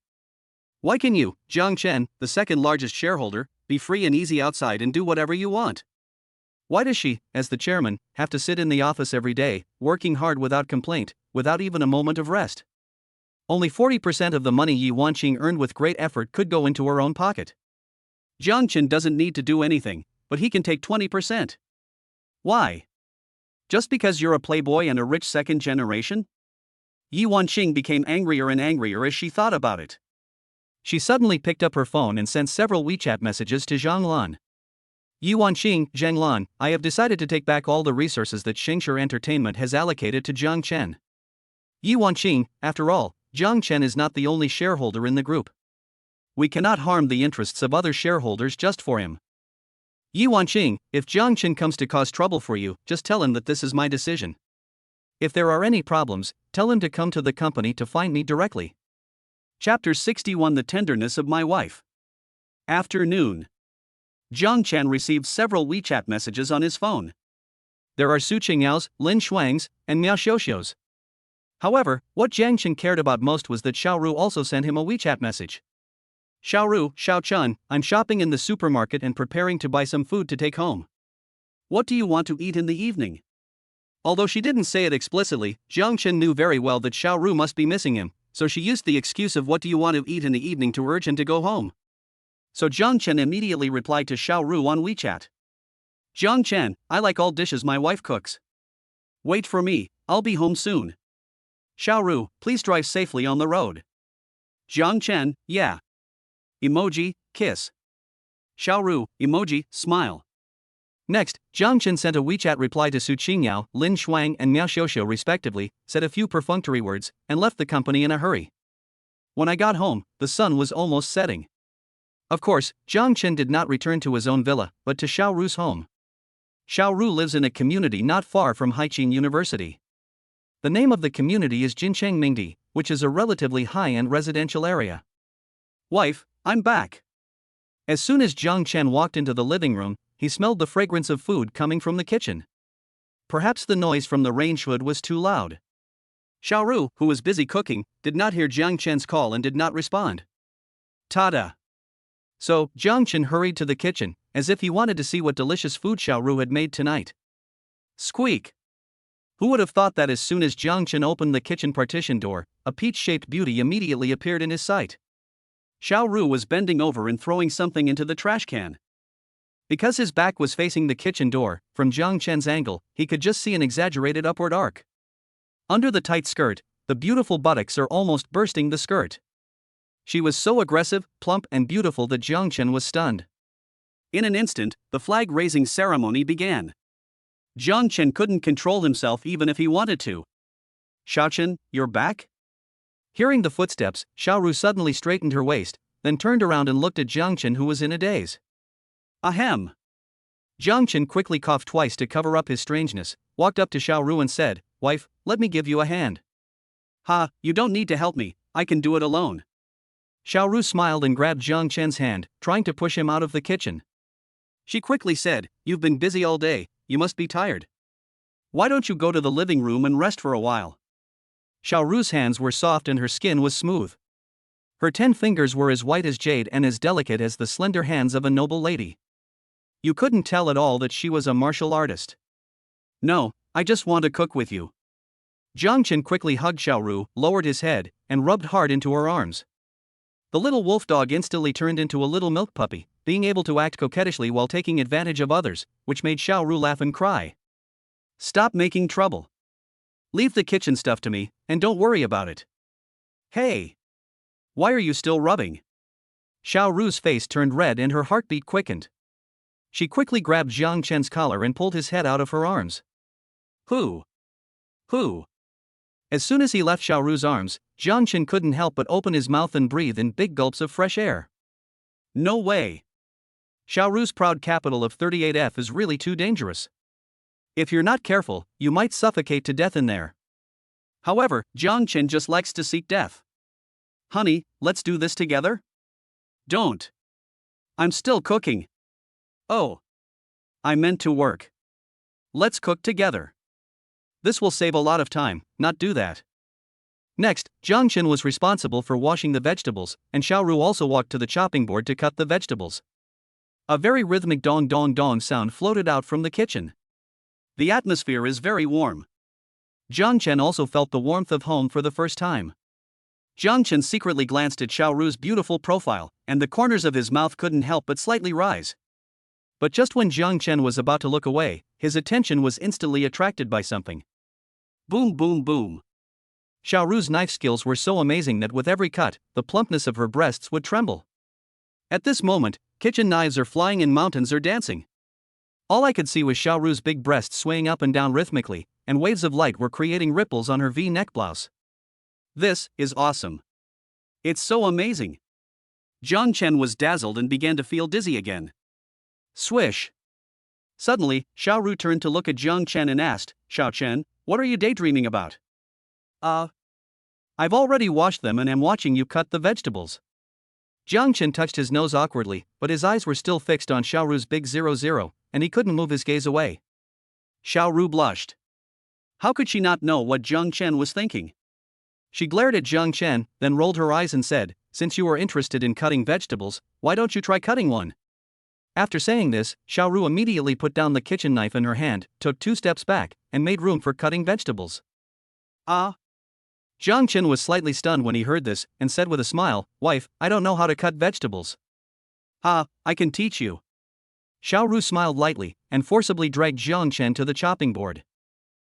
S1: Why can you, Jiang Chen, the second largest shareholder, be free and easy outside and do whatever you want?
S2: Why does she, as the chairman, have to sit in the office every day, working hard without complaint, without even a moment of rest? Only 40% of the money Yi Wanqing earned with great effort could go into her own pocket.
S1: Jiang Chen doesn't need to do anything, but he can take 20%. Why? Just because you're a playboy and a rich second generation? Yi Wanqing became angrier and angrier as she thought about it.
S2: She suddenly picked up her phone and sent several WeChat messages to Zhang Lan. Yi Wanqing, Zhang Lan, I have decided to take back all the resources that Shengshi Entertainment has allocated to Jiang Chen. Yi Wanqing, after all, Jiang Chen is not the only shareholder in the group. We cannot harm the interests of other shareholders just for him. Yi Wanqing, if Jiang Chen comes to cause trouble for you, just tell him that this is my decision. If there are any problems, tell him to come to the company to find me directly.
S1: Chapter 61 The Tenderness of My Wife. Afternoon. Jiang Chen received several WeChat messages on his phone.
S2: There are Su Qingyao's, Lin Shuang's, and Miao Xiuxiu's. However, what Jiang Chen cared about most was that Xiaoru also sent him a WeChat message.
S1: Xiaoru, Xiaochun, I'm shopping in the supermarket and preparing to buy some food to take home. What do you want to eat in the evening?
S2: Although she didn't say it explicitly, Jiang Chen knew very well that Xiao Ru must be missing him, so she used the excuse of what do you want to eat in the evening to urge him to go home. So Jiang Chen immediately replied to Xiao Ru on WeChat. Jiang Chen, I like all dishes my wife cooks. Wait for me, I'll be home soon. Xiao Ru, please drive safely on the road. Jiang Chen, yeah. Emoji, kiss. Xiao Ru, emoji, smile. Next, Jiang Chen sent a WeChat reply to Su Qingyao, Lin Shuang, and Miao Xiuxiu respectively, said a few perfunctory words, and left the company in a hurry. When I got home, the sun was almost setting. Of course, Jiang Chen did not return to his own villa, but to Xiao Ru's home. Xiao Ru lives in a community not far from Haiqing University. The name of the community is Jincheng Mingdi, which is a relatively high-end residential area. Wife, I'm back. As soon as Jiang Chen walked into the living room, he smelled the fragrance of food coming from the kitchen. Perhaps the noise from the range hood was too loud. Xiao Ru, who was busy cooking, did not hear Jiang Chen's call and did not respond. Ta-da! So, Jiang Chen hurried to the kitchen, as if he wanted to see what delicious food Xiao Ru had made tonight. Squeak! Who would have thought that as soon as Jiang Chen opened the kitchen partition door, a peach-shaped beauty immediately appeared in his sight. Xiao Ru was bending over and throwing something into the trash can. Because his back was facing the kitchen door, from Jiang Chen's angle, he could just see an exaggerated upward arc. Under the tight skirt, the beautiful buttocks are almost bursting the skirt. She was so aggressive, plump, and beautiful that Jiang Chen was stunned. In an instant, the flag-raising ceremony began. Jiang Chen couldn't control himself even if he wanted to. Xiao Chen, you're back? Hearing the footsteps, Xiao Ru suddenly straightened her waist, then turned around and looked at Jiang Chen, who was in a daze. Ahem. Jiang Chen quickly coughed twice to cover up his strangeness, walked up to Xiao Ru and said, Wife, let me give you a hand. Ha, you don't need to help me, I can do it alone. Xiao Ru smiled and grabbed Jiang Chen's hand, trying to push him out of the kitchen. She quickly said, You've been busy all day, you must be tired. Why don't you go to the living room and rest for a while? Xiao Ru's hands were soft and her skin was smooth. Her 10 fingers were as white as jade and as delicate as the slender hands of a noble lady. You couldn't tell at all that she was a martial artist. No, I just want to cook with you. Jiang Chen quickly hugged Xiao Ru, lowered his head, and rubbed hard into her arms. The little wolf dog instantly turned into a little milk puppy, being able to act coquettishly while taking advantage of others, which made Xiao Ru laugh and cry. Stop making trouble. Leave the kitchen stuff to me, and don't worry about it. Hey! Why are you still rubbing? Xiao Ru's face turned red and her heartbeat quickened. She quickly grabbed Jiang Chen's collar and pulled his head out of her arms. Who? Who? As soon as he left Xiao Ru's arms, Jiang Chen couldn't help but open his mouth and breathe in big gulps of fresh air. No way. Xiao Ru's proud capital of 38F is really too dangerous. If you're not careful, you might suffocate to death in there. However, Jiang Chen just likes to seek death. Honey, let's do this together? Don't. I'm still cooking. Oh. I meant to work. Let's cook together. This will save a lot of time, not do that. Next, Jiang Chen was responsible for washing the vegetables, and Xiao Ru also walked to the chopping board to cut the vegetables. A very rhythmic dong dong dong sound floated out from the kitchen. The atmosphere is very warm. Jiang Chen also felt the warmth of home for the first time. Jiang Chen secretly glanced at Xiao Ru's beautiful profile, and the corners of his mouth couldn't help but slightly rise. But just when Jiang Chen was about to look away, his attention was instantly attracted by something. Boom boom boom. Xiao Ru's knife skills were so amazing that with every cut, the plumpness of her breasts would tremble. At this moment, kitchen knives are flying and mountains are dancing. All I could see was Xiao Ru's big breasts swaying up and down rhythmically, and waves of light were creating ripples on her V-neck blouse. This is awesome. It's so amazing. Jiang Chen was dazzled and began to feel dizzy again. Swish. Suddenly, Xiao Ru turned to look at Jiang Chen and asked, Xiao Chen, what are you daydreaming about? I've already washed them and am watching you cut the vegetables. Jiang Chen touched his nose awkwardly, but his eyes were still fixed on Xiao Ru's big 00, and he couldn't move his gaze away. Xiao Ru blushed. How could she not know what Jiang Chen was thinking? She glared at Jiang Chen, then rolled her eyes and said, Since you are interested in cutting vegetables, why don't you try cutting one? After saying this, Xiao Ru immediately put down the kitchen knife in her hand, took 2 steps back, and made room for cutting vegetables.
S1: Ah,
S2: Jiang Chen was slightly stunned when he heard this, and said with a smile, "Wife, I don't know how to cut vegetables."
S1: I can teach you.
S2: Xiao Ru smiled lightly, and forcibly dragged Jiang Chen to the chopping board.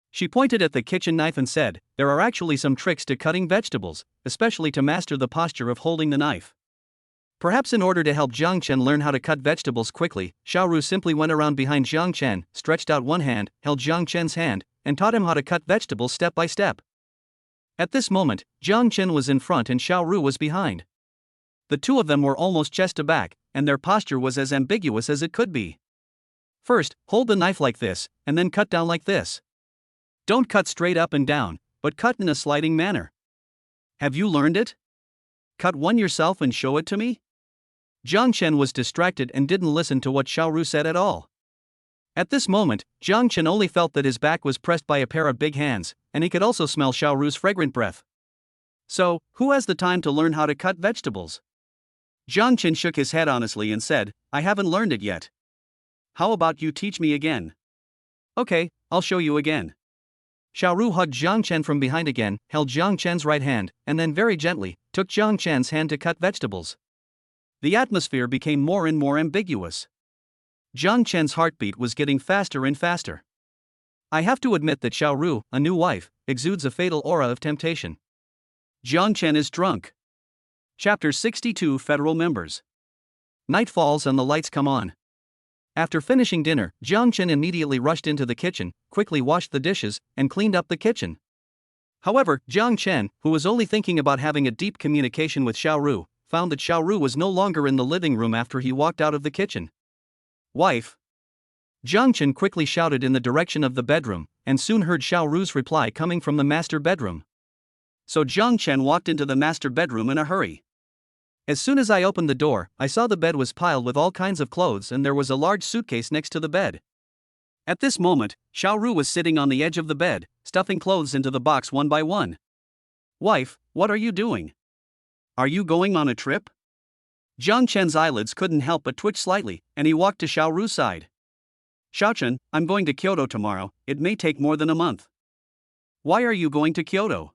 S2: She pointed at the kitchen knife and said, "There are actually some tricks to cutting vegetables, especially to master the posture of holding the knife." Perhaps in order to help Jiang Chen learn how to cut vegetables quickly, Xiao Ru simply went around behind Jiang Chen, stretched out one hand, held Jiang Chen's hand, and taught him how to cut vegetables step by step. At this moment, Jiang Chen was in front and Xiao Ru was behind. The two of them were almost chest to back, and their posture was as ambiguous as it could be. First, hold the knife like this, and then cut down like this. Don't cut straight up and down, but cut in a sliding manner. Have you learned it? Cut one yourself and show it to me? Jiang Chen was distracted and didn't listen to what Xiao Ru said at all. At this moment, Jiang Chen only felt that his back was pressed by a pair of big hands, and he could also smell Xiao Ru's fragrant breath. So, who has the time to learn how to cut vegetables? Jiang Chen shook his head honestly and said, "I haven't learned it yet. How about you teach me again?" "Okay, I'll show you again." Xiao Ru hugged Jiang Chen from behind again, held Jiang Chen's right hand, and then very gently took Jiang Chen's hand to cut vegetables. The atmosphere became more and more ambiguous. Jiang Chen's heartbeat was getting faster and faster. I have to admit that Xiao Ru, a new wife, exudes a fatal aura of temptation. Jiang Chen is drunk. Chapter 62 Federal Members. Night falls and the lights come on. After finishing dinner, Jiang Chen immediately rushed into the kitchen, quickly washed the dishes, and cleaned up the kitchen. However, Jiang Chen, who was only thinking about having a deep communication with Xiao Ru, found that Xiao Ru was no longer in the living room after he walked out of the kitchen. "Wife!" Jiang Chen quickly shouted in the direction of the bedroom, and soon heard Xiao Ru's reply coming from the master bedroom. So Jiang Chen walked into the master bedroom in a hurry. As soon as I opened the door, I saw the bed was piled with all kinds of clothes and there was a large suitcase next to the bed. At this moment, Xiao Ru was sitting on the edge of the bed, stuffing clothes into the box one by one. "Wife, what are you doing? Are you going on a trip?" Jiang Chen's eyelids couldn't help but twitch slightly, and he walked to Xiao Ru's side. "Xiao Chen, I'm going to Kyoto tomorrow, it may take more than a month." "Why are you going to Kyoto?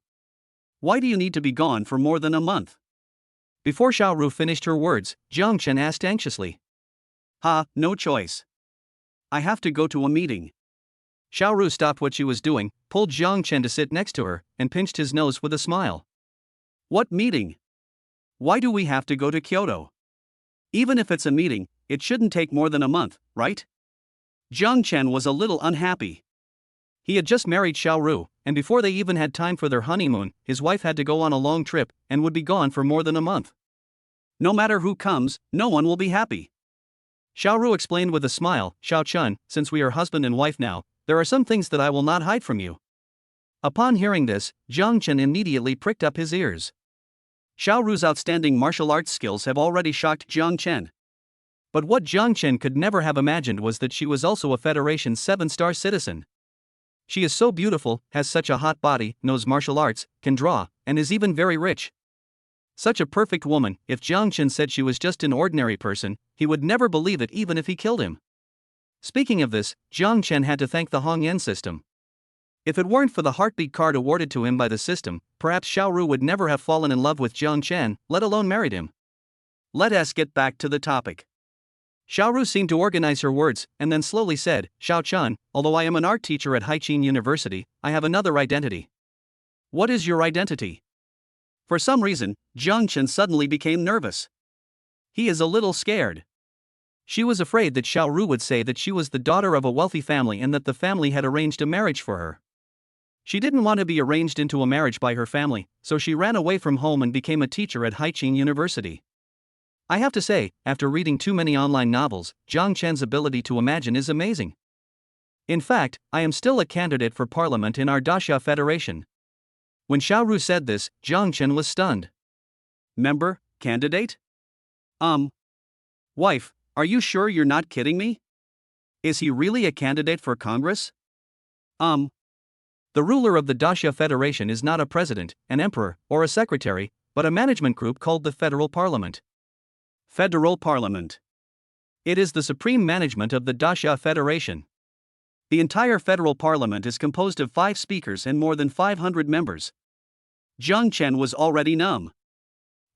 S2: Why do you need to be gone for more than a month?" Before Xiao Ru finished her words, Jiang Chen asked anxiously. No choice. I have to go to a meeting." Xiao Ru stopped what she was doing, pulled Jiang Chen to sit next to her, and pinched his nose with a smile. "What meeting? Why do we have to go to Kyoto? Even if it's a meeting, it shouldn't take more than a month, right?" Jiang Chen was a little unhappy. He had just married Xiao Ru, and before they even had time for their honeymoon, his wife had to go on a long trip and would be gone for more than a month. "No matter who comes, no one will be happy." Xiao Ru explained with a smile, "Xiao Chen, since we are husband and wife now, there are some things that I will not hide from you." Upon hearing this, Jiang Chen immediately pricked up his ears. Xiao Ru's outstanding martial arts skills have already shocked Jiang Chen. But what Jiang Chen could never have imagined was that she was also a Federation 7-star citizen. She is so beautiful, has such a hot body, knows martial arts, can draw, and is even very rich. Such a perfect woman. If Jiang Chen said she was just an ordinary person, he would never believe it even if he killed him. Speaking of this, Jiang Chen had to thank the Hongyan system. If it weren't for the heartbeat card awarded to him by the system, perhaps Xiao Ru would never have fallen in love with Jiang Chen, let alone married him. Let us get back to the topic. Xiao Ru seemed to organize her words, and then slowly said, "Xiao Chen, although I am an art teacher at Haiqin University, I have another identity." "What is your identity?" For some reason, Jiang Chen suddenly became nervous. He is a little scared. She was afraid that Xiao Ru would say that she was the daughter of a wealthy family and that the family had arranged a marriage for her. She didn't want to be arranged into a marriage by her family, so she ran away from home and became a teacher at Haiqin University. I have to say, after reading too many online novels, Jiang Chen's ability to imagine is amazing. In fact, I am still a candidate for parliament in our Daxia Federation. When Xiao Ru said this, Jiang Chen was stunned. "Member? Candidate? Wife, are you sure you're not kidding me? Is he really a candidate for Congress?" The ruler of the Daxia Federation is not a president, an emperor, or a secretary, but a management group called the Federal Parliament. Federal Parliament. It is the supreme management of the Daxia Federation.
S1: The entire federal parliament is composed of 5 speakers and more than 500 members. Jiang Chen was already numb.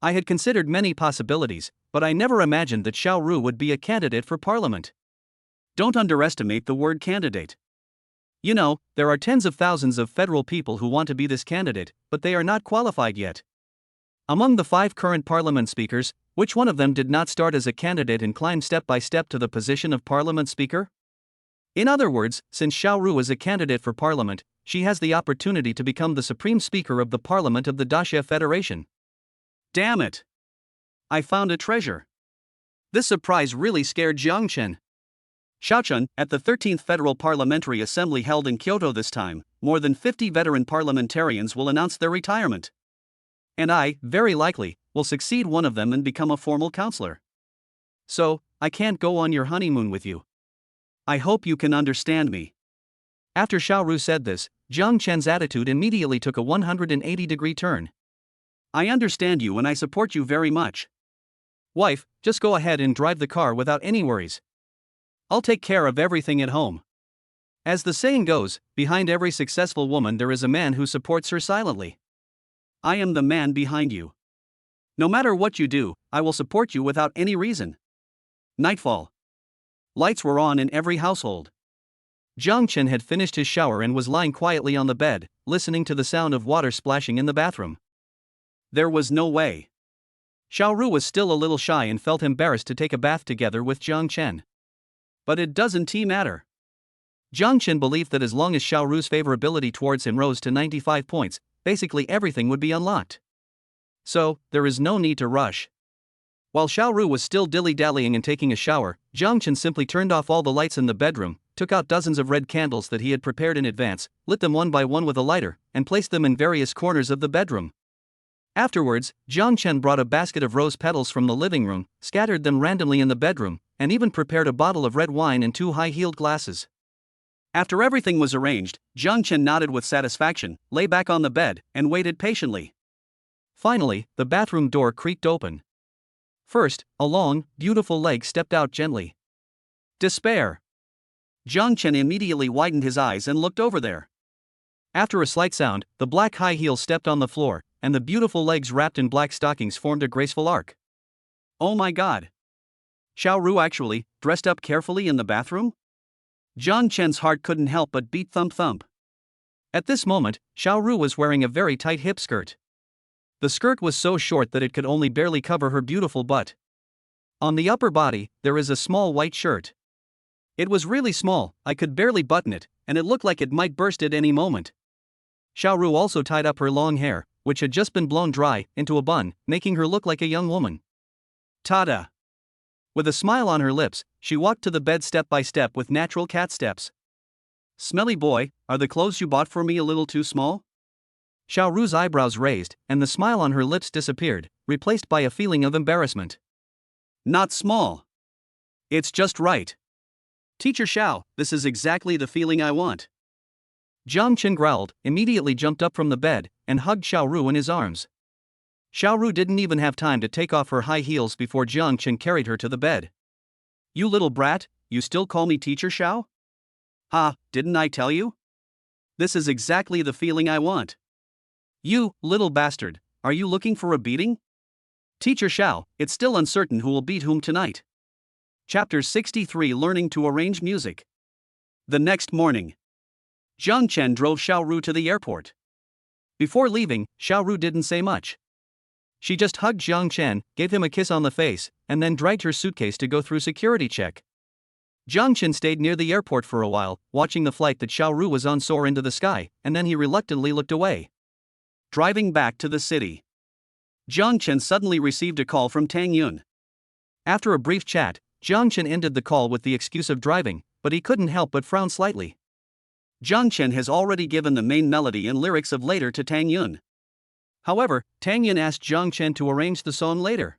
S2: I had considered many possibilities, but I never imagined that Xiao Ru would be a candidate for parliament.
S1: Don't underestimate the word candidate.
S2: You know, there are tens of thousands of federal people who want to be this candidate, but they are not qualified yet. Among the 5 current parliament speakers, which one of them did not start as a candidate and climb step by step to the position of parliament speaker? In other words, since Xiao Ru is a candidate for parliament, she has the opportunity to become the supreme speaker of the parliament of the Daxia Federation.
S1: Damn it! I found a treasure. This surprise really scared Jiang Chen. Xiaochun, at the 13th Federal Parliamentary Assembly held in Kyoto this time, more than 50 veteran parliamentarians will announce their retirement. And I, very likely, will succeed one of them and become a formal counselor. So, I can't go on your honeymoon with you. I hope you can understand me.
S2: After Xiao Ru said this, Jiang Chen's attitude immediately took a 180-degree turn.
S1: I understand you and I support you very much.
S2: Wife, just go ahead and drive the car without any worries. I'll take care of everything at home. As the saying goes, behind every successful woman there is a man who supports her silently.
S1: I am the man behind you. No matter what you do, I will support you without any reason. Nightfall. Lights were on in every household.
S2: Jiang Chen had finished his shower and was lying quietly on the bed, listening to the sound of water splashing in the bathroom.
S1: There was no way.
S2: Xiao Ru was still a little shy and felt embarrassed to take a bath together with Jiang Chen.
S1: But it doesn't matter.
S2: Jiang Chen believed that as long as Xiao Ru's favorability towards him rose to 95 points, basically everything would be unlocked. So, there is no need to rush. While Xiao Ru was still dilly-dallying and taking a shower, Jiang Chen simply turned off all the lights in the bedroom, took out dozens of red candles that he had prepared in advance, lit them one by one with a lighter, and placed them in various corners of the bedroom. Afterwards, Jiang Chen brought a basket of rose petals from the living room, scattered them randomly in the bedroom, and even prepared a bottle of red wine and 2 high-heeled glasses.
S1: After everything was arranged, Jiang Chen nodded with satisfaction, lay back on the bed, and waited patiently.
S2: Finally, the bathroom door creaked open. First, a long, beautiful leg stepped out gently.
S1: Despair. Jiang Chen immediately widened his eyes and looked over there.
S2: After a slight sound, the black high heel stepped on the floor, and the beautiful legs wrapped in black stockings formed a graceful arc.
S1: Oh my god. Xiao Ru actually dressed up carefully in the bathroom? Jiang Chen's heart couldn't help but beat thump-thump.
S2: At this moment, Xiao Ru was wearing a very tight hip skirt. The skirt was so short that it could only barely cover her beautiful butt. On the upper body, there is a small white shirt. It was really small, I could barely button it, and it looked like it might burst at any moment. Xiao Ru also tied up her long hair, which had just been blown dry, into a bun, making her look like a young woman.
S1: Ta-da!
S2: With a smile on her lips, she walked to the bed step by step with natural cat steps.
S1: Smelly boy, are the clothes you bought for me a little too small?
S2: Xiao Ru's eyebrows raised, and the smile on her lips disappeared, replaced by a feeling of embarrassment.
S1: Not small. It's just right. Teacher Xiao, this is exactly the feeling I want.
S2: Jiang Chen growled, immediately jumped up from the bed, and hugged Xiao Ru in his arms. Xiao Ru didn't even have time to take off her high heels before Jiang Chen carried her to the bed.
S1: You little brat, you still call me Teacher Xiao? Ha, didn't I tell you? This is exactly the feeling I want.
S2: You, little bastard, are you looking for a beating?
S1: Teacher Xiao, it's still uncertain who will beat whom tonight. Chapter 63 Learning to Arrange Music. The next morning, Jiang Chen drove Xiao Ru to the airport.
S2: Before leaving, Xiao Ru didn't say much. She just hugged Jiang Chen, gave him a kiss on the face, and then dragged her suitcase to go through security check. Jiang Chen stayed near the airport for a while, watching the flight that Xiao Ru was on soar into the sky, and then he reluctantly looked away.
S1: Driving back to the city, Jiang Chen suddenly received a call from Tang Yun.
S2: After a brief chat, Jiang Chen ended the call with the excuse of driving, but he couldn't help but frown slightly.
S1: Jiang Chen has already given the main melody and lyrics of Later to Tang Yun.
S2: However, Tang Yun asked Jiang Chen to arrange the song later.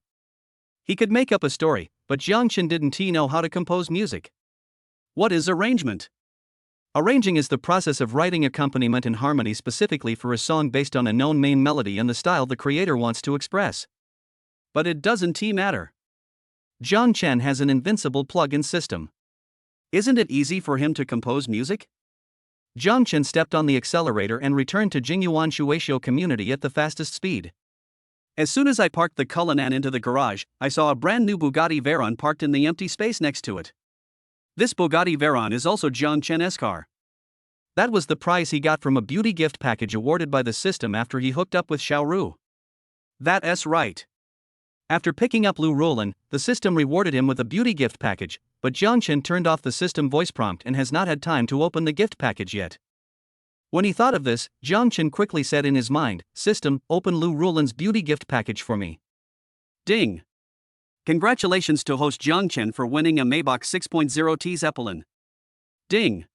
S2: He could make up a story, but Jiang Chen didn't know how to compose music.
S1: What is arrangement?
S2: Arranging is the process of writing accompaniment and harmony specifically for a song based on a known main melody and the style the creator wants to express.
S1: But it doesn't matter.
S2: Jiang Chen has an invincible plug-in system.
S1: Isn't it easy for him to compose music?
S2: Jiang Chen stepped on the accelerator and returned to Jingyuan Shueisho community at the fastest speed.
S1: As soon as I parked the Cullinan into the garage, I saw a brand new Bugatti Veyron parked in the empty space next to it. This Bugatti Veyron is also Jiang Chen's car.
S2: That was the prize he got from a beauty gift package awarded by the system after he hooked up with Xiaoru.
S1: That's right.
S2: After picking up Lu Roland, the system rewarded him with a beauty gift package, but Jiang Chen turned off the system voice prompt and has not had time to open the gift package yet. When he thought of this, Jiang Chen quickly said in his mind, "System, open Lu Roland's beauty gift package for me."
S1: Ding! Congratulations to host Jiang Chen for winning a Maybach 6.0 T Zeppelin. Ding!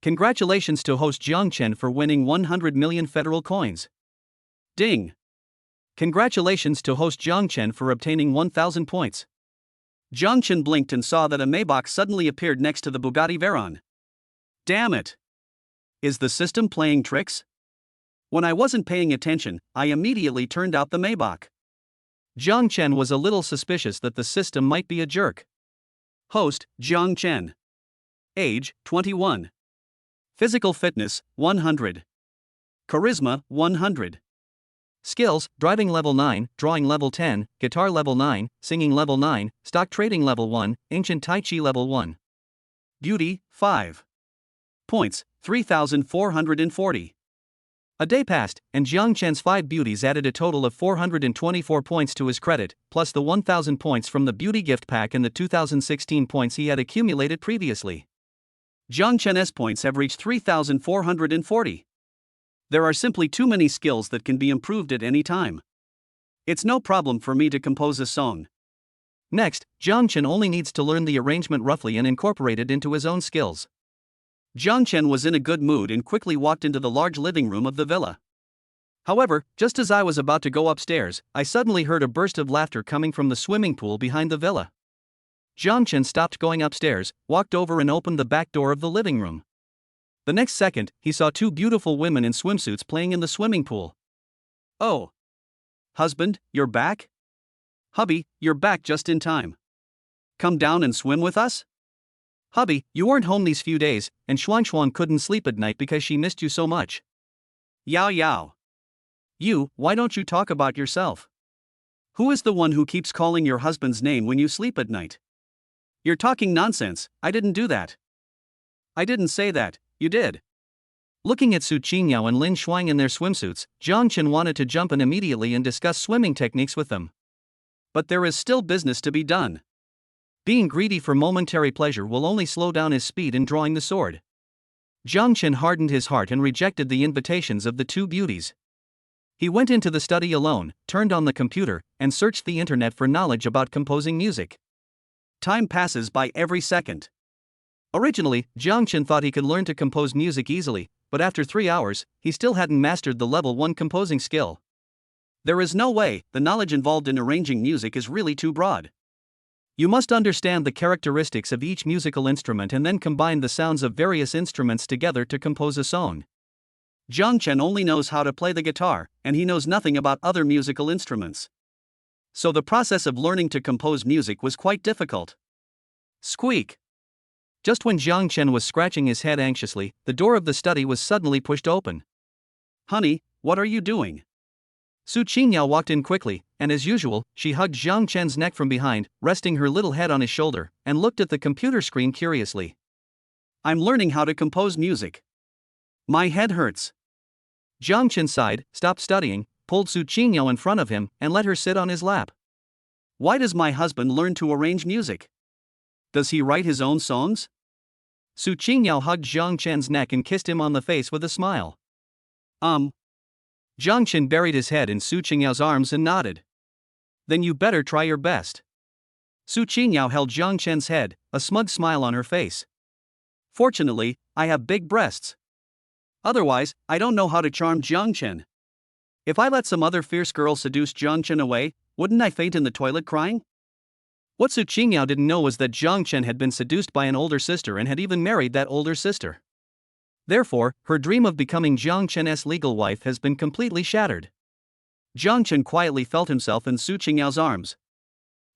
S2: Congratulations to host Jiang Chen for winning 100 million federal coins.
S1: Ding!
S2: Congratulations to host Jiang Chen for obtaining 1,000 points.
S1: Jiang Chen blinked and saw that a Maybach suddenly appeared next to the Bugatti Veyron. Damn it! Is the system playing tricks? When I wasn't paying attention, I immediately turned out the Maybach.
S2: Jiang Chen was a little suspicious that the system might be a jerk.
S1: Host, Jiang Chen. Age, 21. Physical fitness, 100. Charisma, 100.
S2: Skills, driving level 9, drawing level 10, guitar level 9, singing level 9, stock trading level 1, ancient Tai Chi level 1.
S1: Beauty, 5. Points, 3,440.
S2: A day passed, and Jiang Chen's 5 beauties added a total of 424 points to his credit, plus the 1,000 points from the beauty gift pack and the 2016 points he had accumulated previously.
S1: Jiang Chen's points have reached 3,440. There are simply too many skills that can be improved at any time. It's no problem for me to compose a song.
S2: Next, Jiang Chen only needs to learn the arrangement roughly and incorporate it into his own skills.
S1: Jiang Chen was in a good mood and quickly walked into the large living room of the villa. However, just as I was about to go upstairs, I suddenly heard a burst of laughter coming from the swimming pool behind the villa. Jiang Chen stopped going upstairs, walked over and opened the back door of the living room. The next second, he saw 2 beautiful women in swimsuits playing in the swimming pool. Oh. Husband, you're back? Hubby, you're back just in time. Come down and swim with us?
S2: Hubby, you weren't home these few days, and Xuan couldn't sleep at night because she missed you so much.
S1: Yao Yao. You, why don't you talk about yourself? Who is the one who keeps calling your husband's name when you sleep at night? You're talking nonsense, I didn't do that. I didn't say that, you did.
S2: Looking at Su Qingyao and Lin Shuang in their swimsuits, Jiang Chen wanted to jump in immediately and discuss swimming techniques with them.
S1: But there is still business to be done.
S2: Being greedy for momentary pleasure will only slow down his speed in drawing the sword. Jiang Chen hardened his heart and rejected the invitations of the 2 beauties. He went into the study alone, turned on the computer, and searched the internet for knowledge about composing music.
S1: Time passes by every second.
S2: Originally, Jiang Chen thought he could learn to compose music easily, but after 3 hours, he still hadn't mastered the level 1 composing skill.
S1: There is no way, the knowledge involved in arranging music is really too broad.
S2: You must understand the characteristics of each musical instrument and then combine the sounds of various instruments together to compose a song.
S1: Jiang Chen only knows how to play the guitar, and he knows nothing about other musical instruments. So the process of learning to compose music was quite difficult. Squeak!
S2: Just when Jiang Chen was scratching his head anxiously, the door of the study was suddenly pushed open.
S1: Honey, what are you doing?
S2: Su Qingyao walked in quickly, and as usual, she hugged Jiang Chen's neck from behind, resting her little head on his shoulder, and looked at the computer screen curiously.
S1: I'm learning how to compose music. My head hurts.
S2: Jiang Chen sighed, stopped studying, pulled Su Qingyao in front of him, and let her sit on his lap.
S1: Why does my husband learn to arrange music? Does he write his own songs?
S2: Su Qingyao hugged Jiang Chen's neck and kissed him on the face with a smile. Jiang Chen buried his head in Su Qingyao's arms and nodded. Then you better try your best. Su Qingyao held Jiang Chen's head, a smug smile on her face.
S1: Fortunately, I have big breasts. Otherwise, I don't know how to charm Jiang Chen. If I let some other fierce girl seduce Jiang Chen away, wouldn't I faint in the toilet crying?
S2: What Su Qingyao didn't know was that Jiang Chen had been seduced by an older sister and had even married that older sister. Therefore, her dream of becoming Jiang Chen's legal wife has been completely shattered.
S1: Jiang Chen quietly felt himself in Su Qingyao's arms.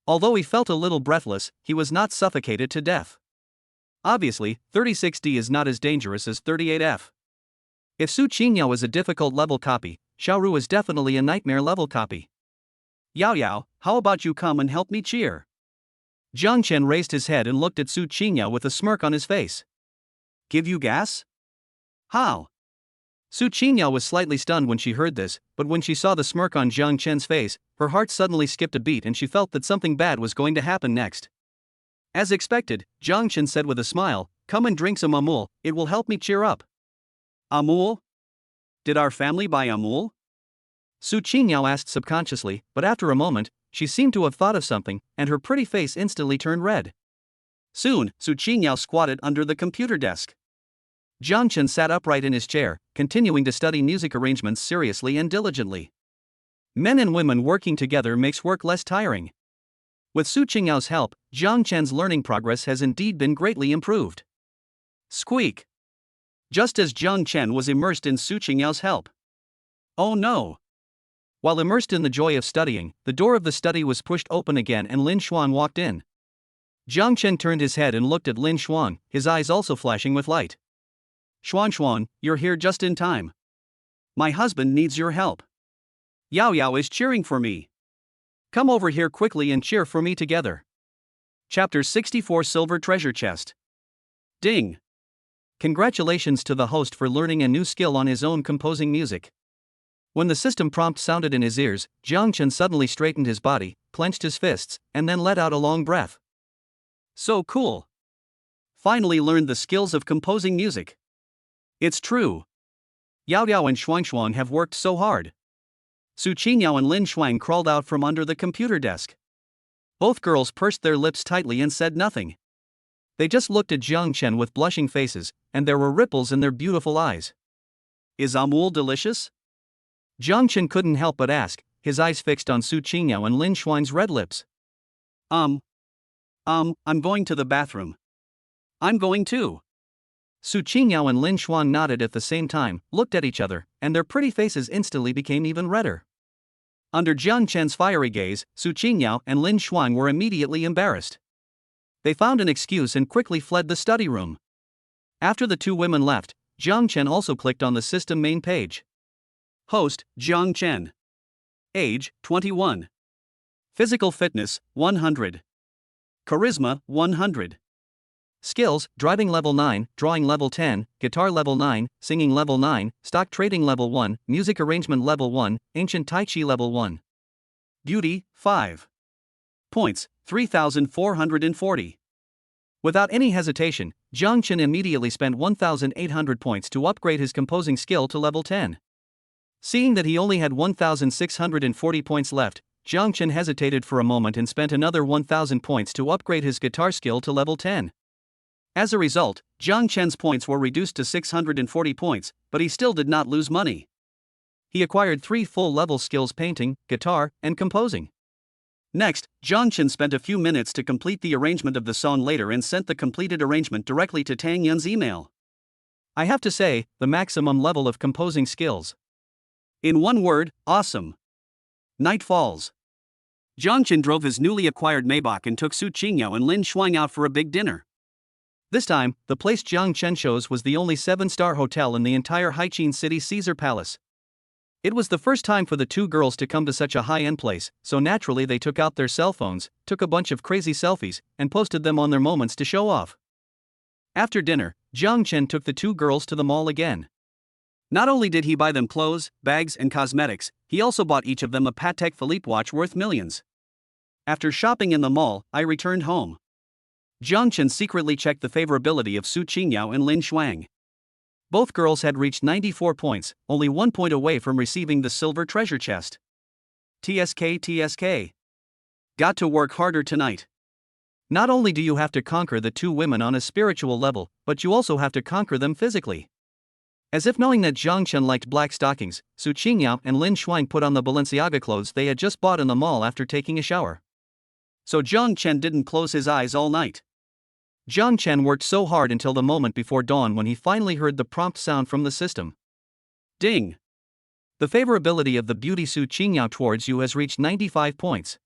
S1: Although he felt a little breathless, he was not suffocated to death.
S2: Obviously, 36D is not as dangerous as 38F. If Su Qingyao is a difficult level copy, Xiaoru is definitely a nightmare level copy.
S1: Yao Yao, how about you come and help me cheer?
S2: Jiang Chen raised his head and looked at Su Qingyao with a smirk on his face.
S1: Give you gas? How?
S2: Su Qingyao was slightly stunned when she heard this, but when she saw the smirk on Jiang Chen's face, her heart suddenly skipped a beat and she felt that something bad was going to happen next. As expected, Jiang Chen said with a smile, "Come and drink some Amul, it will help me cheer up."
S1: Amul? Did our family buy Amul?
S2: Su Qingyao asked subconsciously, but after a moment, she seemed to have thought of something, and her pretty face instantly turned red.
S1: Soon, Su Qingyao squatted under the computer desk.
S2: Jiang Chen sat upright in his chair, continuing to study music arrangements seriously and diligently. Men and women working together makes work less tiring. With Su Qingyao's help, Jiang Chen's learning progress has indeed been greatly improved.
S1: Squeak! Just as Jiang Chen was immersed in Su Qingyao's help. Oh no!
S2: While immersed in the joy of studying, the door of the study was pushed open again and Lin Xuan walked in. Jiang Chen turned his head and looked at Lin Xuan, his eyes also flashing with light.
S1: Xuan, you're here just in time. My husband needs your help. Yao Yao is cheering for me. Come over here quickly and cheer for me together. Chapter 64 Silver Treasure Chest. Ding!
S2: Congratulations to the host for learning a new skill on his own composing music. When the system prompt sounded in his ears, Jiang Chen suddenly straightened his body, clenched his fists, and then let out a long breath.
S1: So cool! Finally learned the skills of composing music. It's true. Yao Yao and Xuan have worked so hard. Su Qingyao and Lin Xuan crawled out from under the computer desk. Both girls pursed their lips tightly and said nothing. They just looked at Jiang Chen with blushing faces, and there were ripples in their beautiful eyes. Is Amul delicious?
S2: Jiang Chen couldn't help but ask, his eyes fixed on Su Qingyao and Lin Xuan's red lips.
S1: I'm going to the bathroom. I'm going too.
S2: Su Qingyao and Lin Xuan nodded at the same time, looked at each other, and their pretty faces instantly became even redder. Under Jiang Chen's fiery gaze, Su Qingyao and Lin Xuan were immediately embarrassed. They found an excuse and quickly fled the study room. After the two women left, Jiang Chen also clicked on the system main page.
S1: Host, Jiang Chen. Age, 21. Physical fitness, 100. Charisma, 100.
S2: Skills, driving level 9, drawing level 10, guitar level 9, singing level 9, stock trading level 1, music arrangement level 1, ancient Tai Chi level 1.
S1: Beauty, 5. Points, 3,440.
S2: Without any hesitation, Jiang Chen immediately spent 1,800 points to upgrade his composing skill to level 10. Seeing that he only had 1,640 points left, Jiang Chen hesitated for a moment and spent another 1,000 points to upgrade his guitar skill to level 10. As a result, Jiang Chen's points were reduced to 640 points, but he still did not lose money. He acquired 3 full-level skills: painting, guitar, and composing. Next, Jiang Chen spent a few minutes to complete the arrangement of the song later and sent the completed arrangement directly to Tang Yun's email. I have to say, the maximum level of composing skills.
S1: In one word, awesome. Night falls. Jiang Chen drove his newly acquired Maybach and took Su Qingyao and Lin Xuan out for a big dinner.
S2: This time, the place Jiang Chen chose was the only 7-star hotel in the entire Haiqin City Caesar Palace. It was the first time for the two girls to come to such a high-end place, so naturally they took out their cell phones, took a bunch of crazy selfies, and posted them on their moments to show off. After dinner, Jiang Chen took the two girls to the mall again. Not only did he buy them clothes, bags, and cosmetics, he also bought each of them a Patek Philippe watch worth millions. After shopping in the mall, I returned home. Jiang Chen secretly checked the favorability of Su Qingyao and Lin Xuan. Both girls had reached 94 points, only 1 point away from receiving the silver treasure chest. TSK. Got to work harder tonight. Not only do you have to conquer the two women on a spiritual level, but you also have to conquer them physically. As if knowing that Jiang Chen liked black stockings, Su Qingyao and Lin Xuan put on the Balenciaga clothes they had just bought in the mall after taking a shower. So Jiang Chen didn't close his eyes all night. Jiang Chen worked so hard until the moment before dawn when he finally heard the prompt sound from the system. Ding! The favorability of the beauty Su Qingyao towards you has reached 95 points.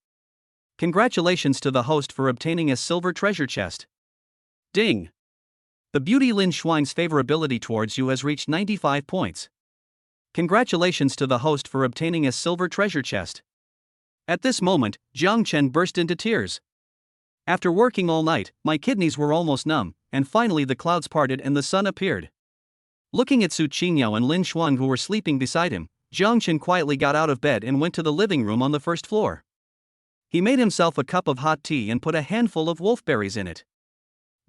S2: Congratulations to the host for obtaining a silver treasure chest. Ding! The beauty Lin Shuang's favorability towards you has reached 95 points. Congratulations to the host for obtaining a silver treasure chest. At this moment, Jiang Chen burst into tears. After working all night, my kidneys were almost numb, and finally the clouds parted and the sun appeared. Looking at Su Qingyao and Lin Shuang who were sleeping beside him, Jiang Chen quietly got out of bed and went to the living room on the first floor. He made himself a cup of hot tea and put a handful of wolfberries in it.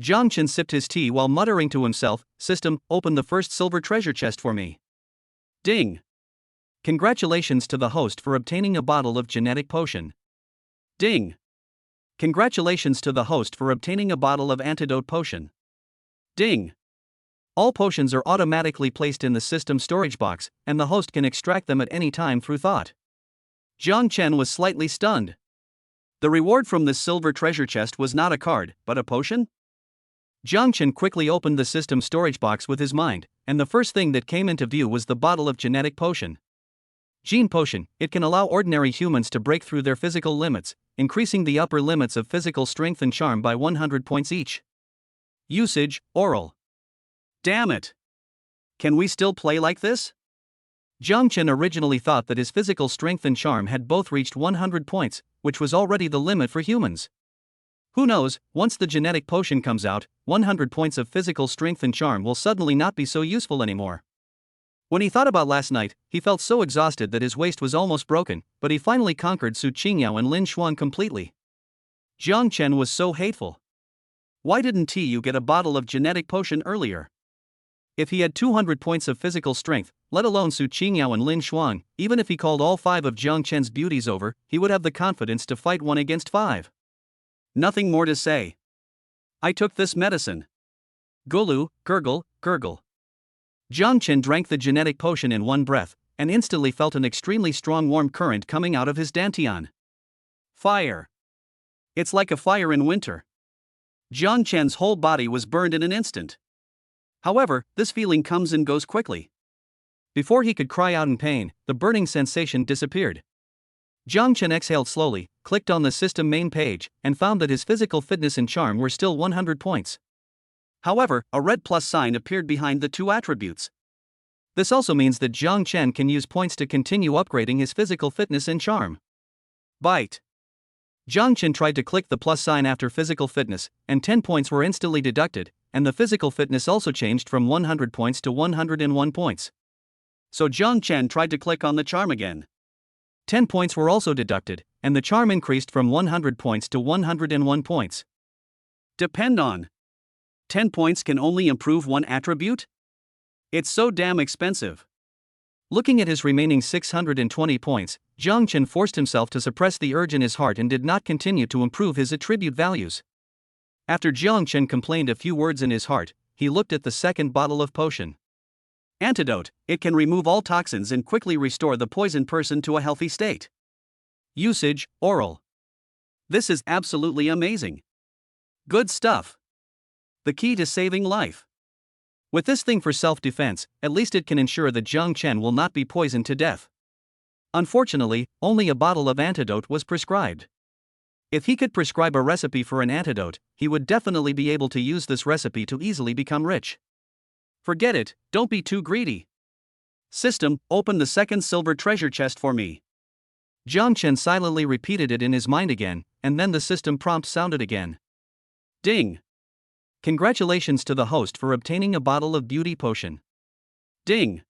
S2: Jiang Chen sipped his tea while muttering to himself, "System, open the first silver treasure chest for me." Ding! Congratulations to the host for obtaining a bottle of genetic potion. Ding! Congratulations to the host for obtaining a bottle of antidote potion. Ding! All potions are automatically placed in the system storage box, and the host can extract them at any time through thought. Jiang Chen was slightly stunned. The reward from this silver treasure chest was not a card, but a potion? Jiang Chen quickly opened the system storage box with his mind, and the first thing that came into view was the bottle of genetic potion. Gene potion, it can allow ordinary humans to break through their physical limits, increasing the upper limits of physical strength and charm by 100 points each. Usage, oral. Damn it! Can we still play like this? Jiang Chen originally thought that his physical strength and charm had both reached 100 points, which was already the limit for humans. Who knows, once the genetic potion comes out, 100 points of physical strength and charm will suddenly not be so useful anymore. When he thought about last night, he felt so exhausted that his waist was almost broken, but he finally conquered Su Qingyao and Lin Shuang completely. Jiang Chen was so hateful. Why didn't you get a bottle of genetic potion earlier? If he had 200 points of physical strength, let alone Su Qingyao and Lin Shuang, even if he called all 5 of Jiang Chen's beauties over, he would have the confidence to fight 1 against 5. Nothing more to say. I took this medicine. Gulu, gurgle, gurgle. Jiang Chen drank the genetic potion in one breath, and instantly felt an extremely strong warm current coming out of his dantian. Fire. It's like a fire in winter. Jiang Chen's whole body was burned in an instant. However, this feeling comes and goes quickly. Before he could cry out in pain, the burning sensation disappeared. Jiang Chen exhaled slowly, clicked on the system main page, and found that his physical fitness and charm were still 100 points. However, a red plus sign appeared behind the 2 attributes. This also means that Jiang Chen can use points to continue upgrading his physical fitness and charm. Bite. Jiang Chen tried to click the plus sign after physical fitness, and 10 points were instantly deducted, and the physical fitness also changed from 100 points to 101 points. So Jiang Chen tried to click on the charm again. 10 points were also deducted, and the charm increased from 100 points to 101 points. Depend on. 10 points can only improve 1 attribute? It's so damn expensive. Looking at his remaining 620 points, Jiang Chen forced himself to suppress the urge in his heart and did not continue to improve his attribute values. After Jiang Chen complained a few words in his heart, he looked at the second bottle of potion. Antidote, it can remove all toxins and quickly restore the poisoned person to a healthy state. Usage, oral. This is absolutely amazing. Good stuff. The key to saving life. With this thing for self-defense, at least it can ensure that Jiang Chen will not be poisoned to death. Unfortunately, only a bottle of antidote was prescribed. If he could prescribe a recipe for an antidote, he would definitely be able to use this recipe to easily become rich. Forget it, don't be too greedy. System, open the second silver treasure chest for me. Jiang Chen silently repeated it in his mind again, and then the system prompt sounded again. Ding. Congratulations to the host for obtaining a bottle of beauty potion. Ding.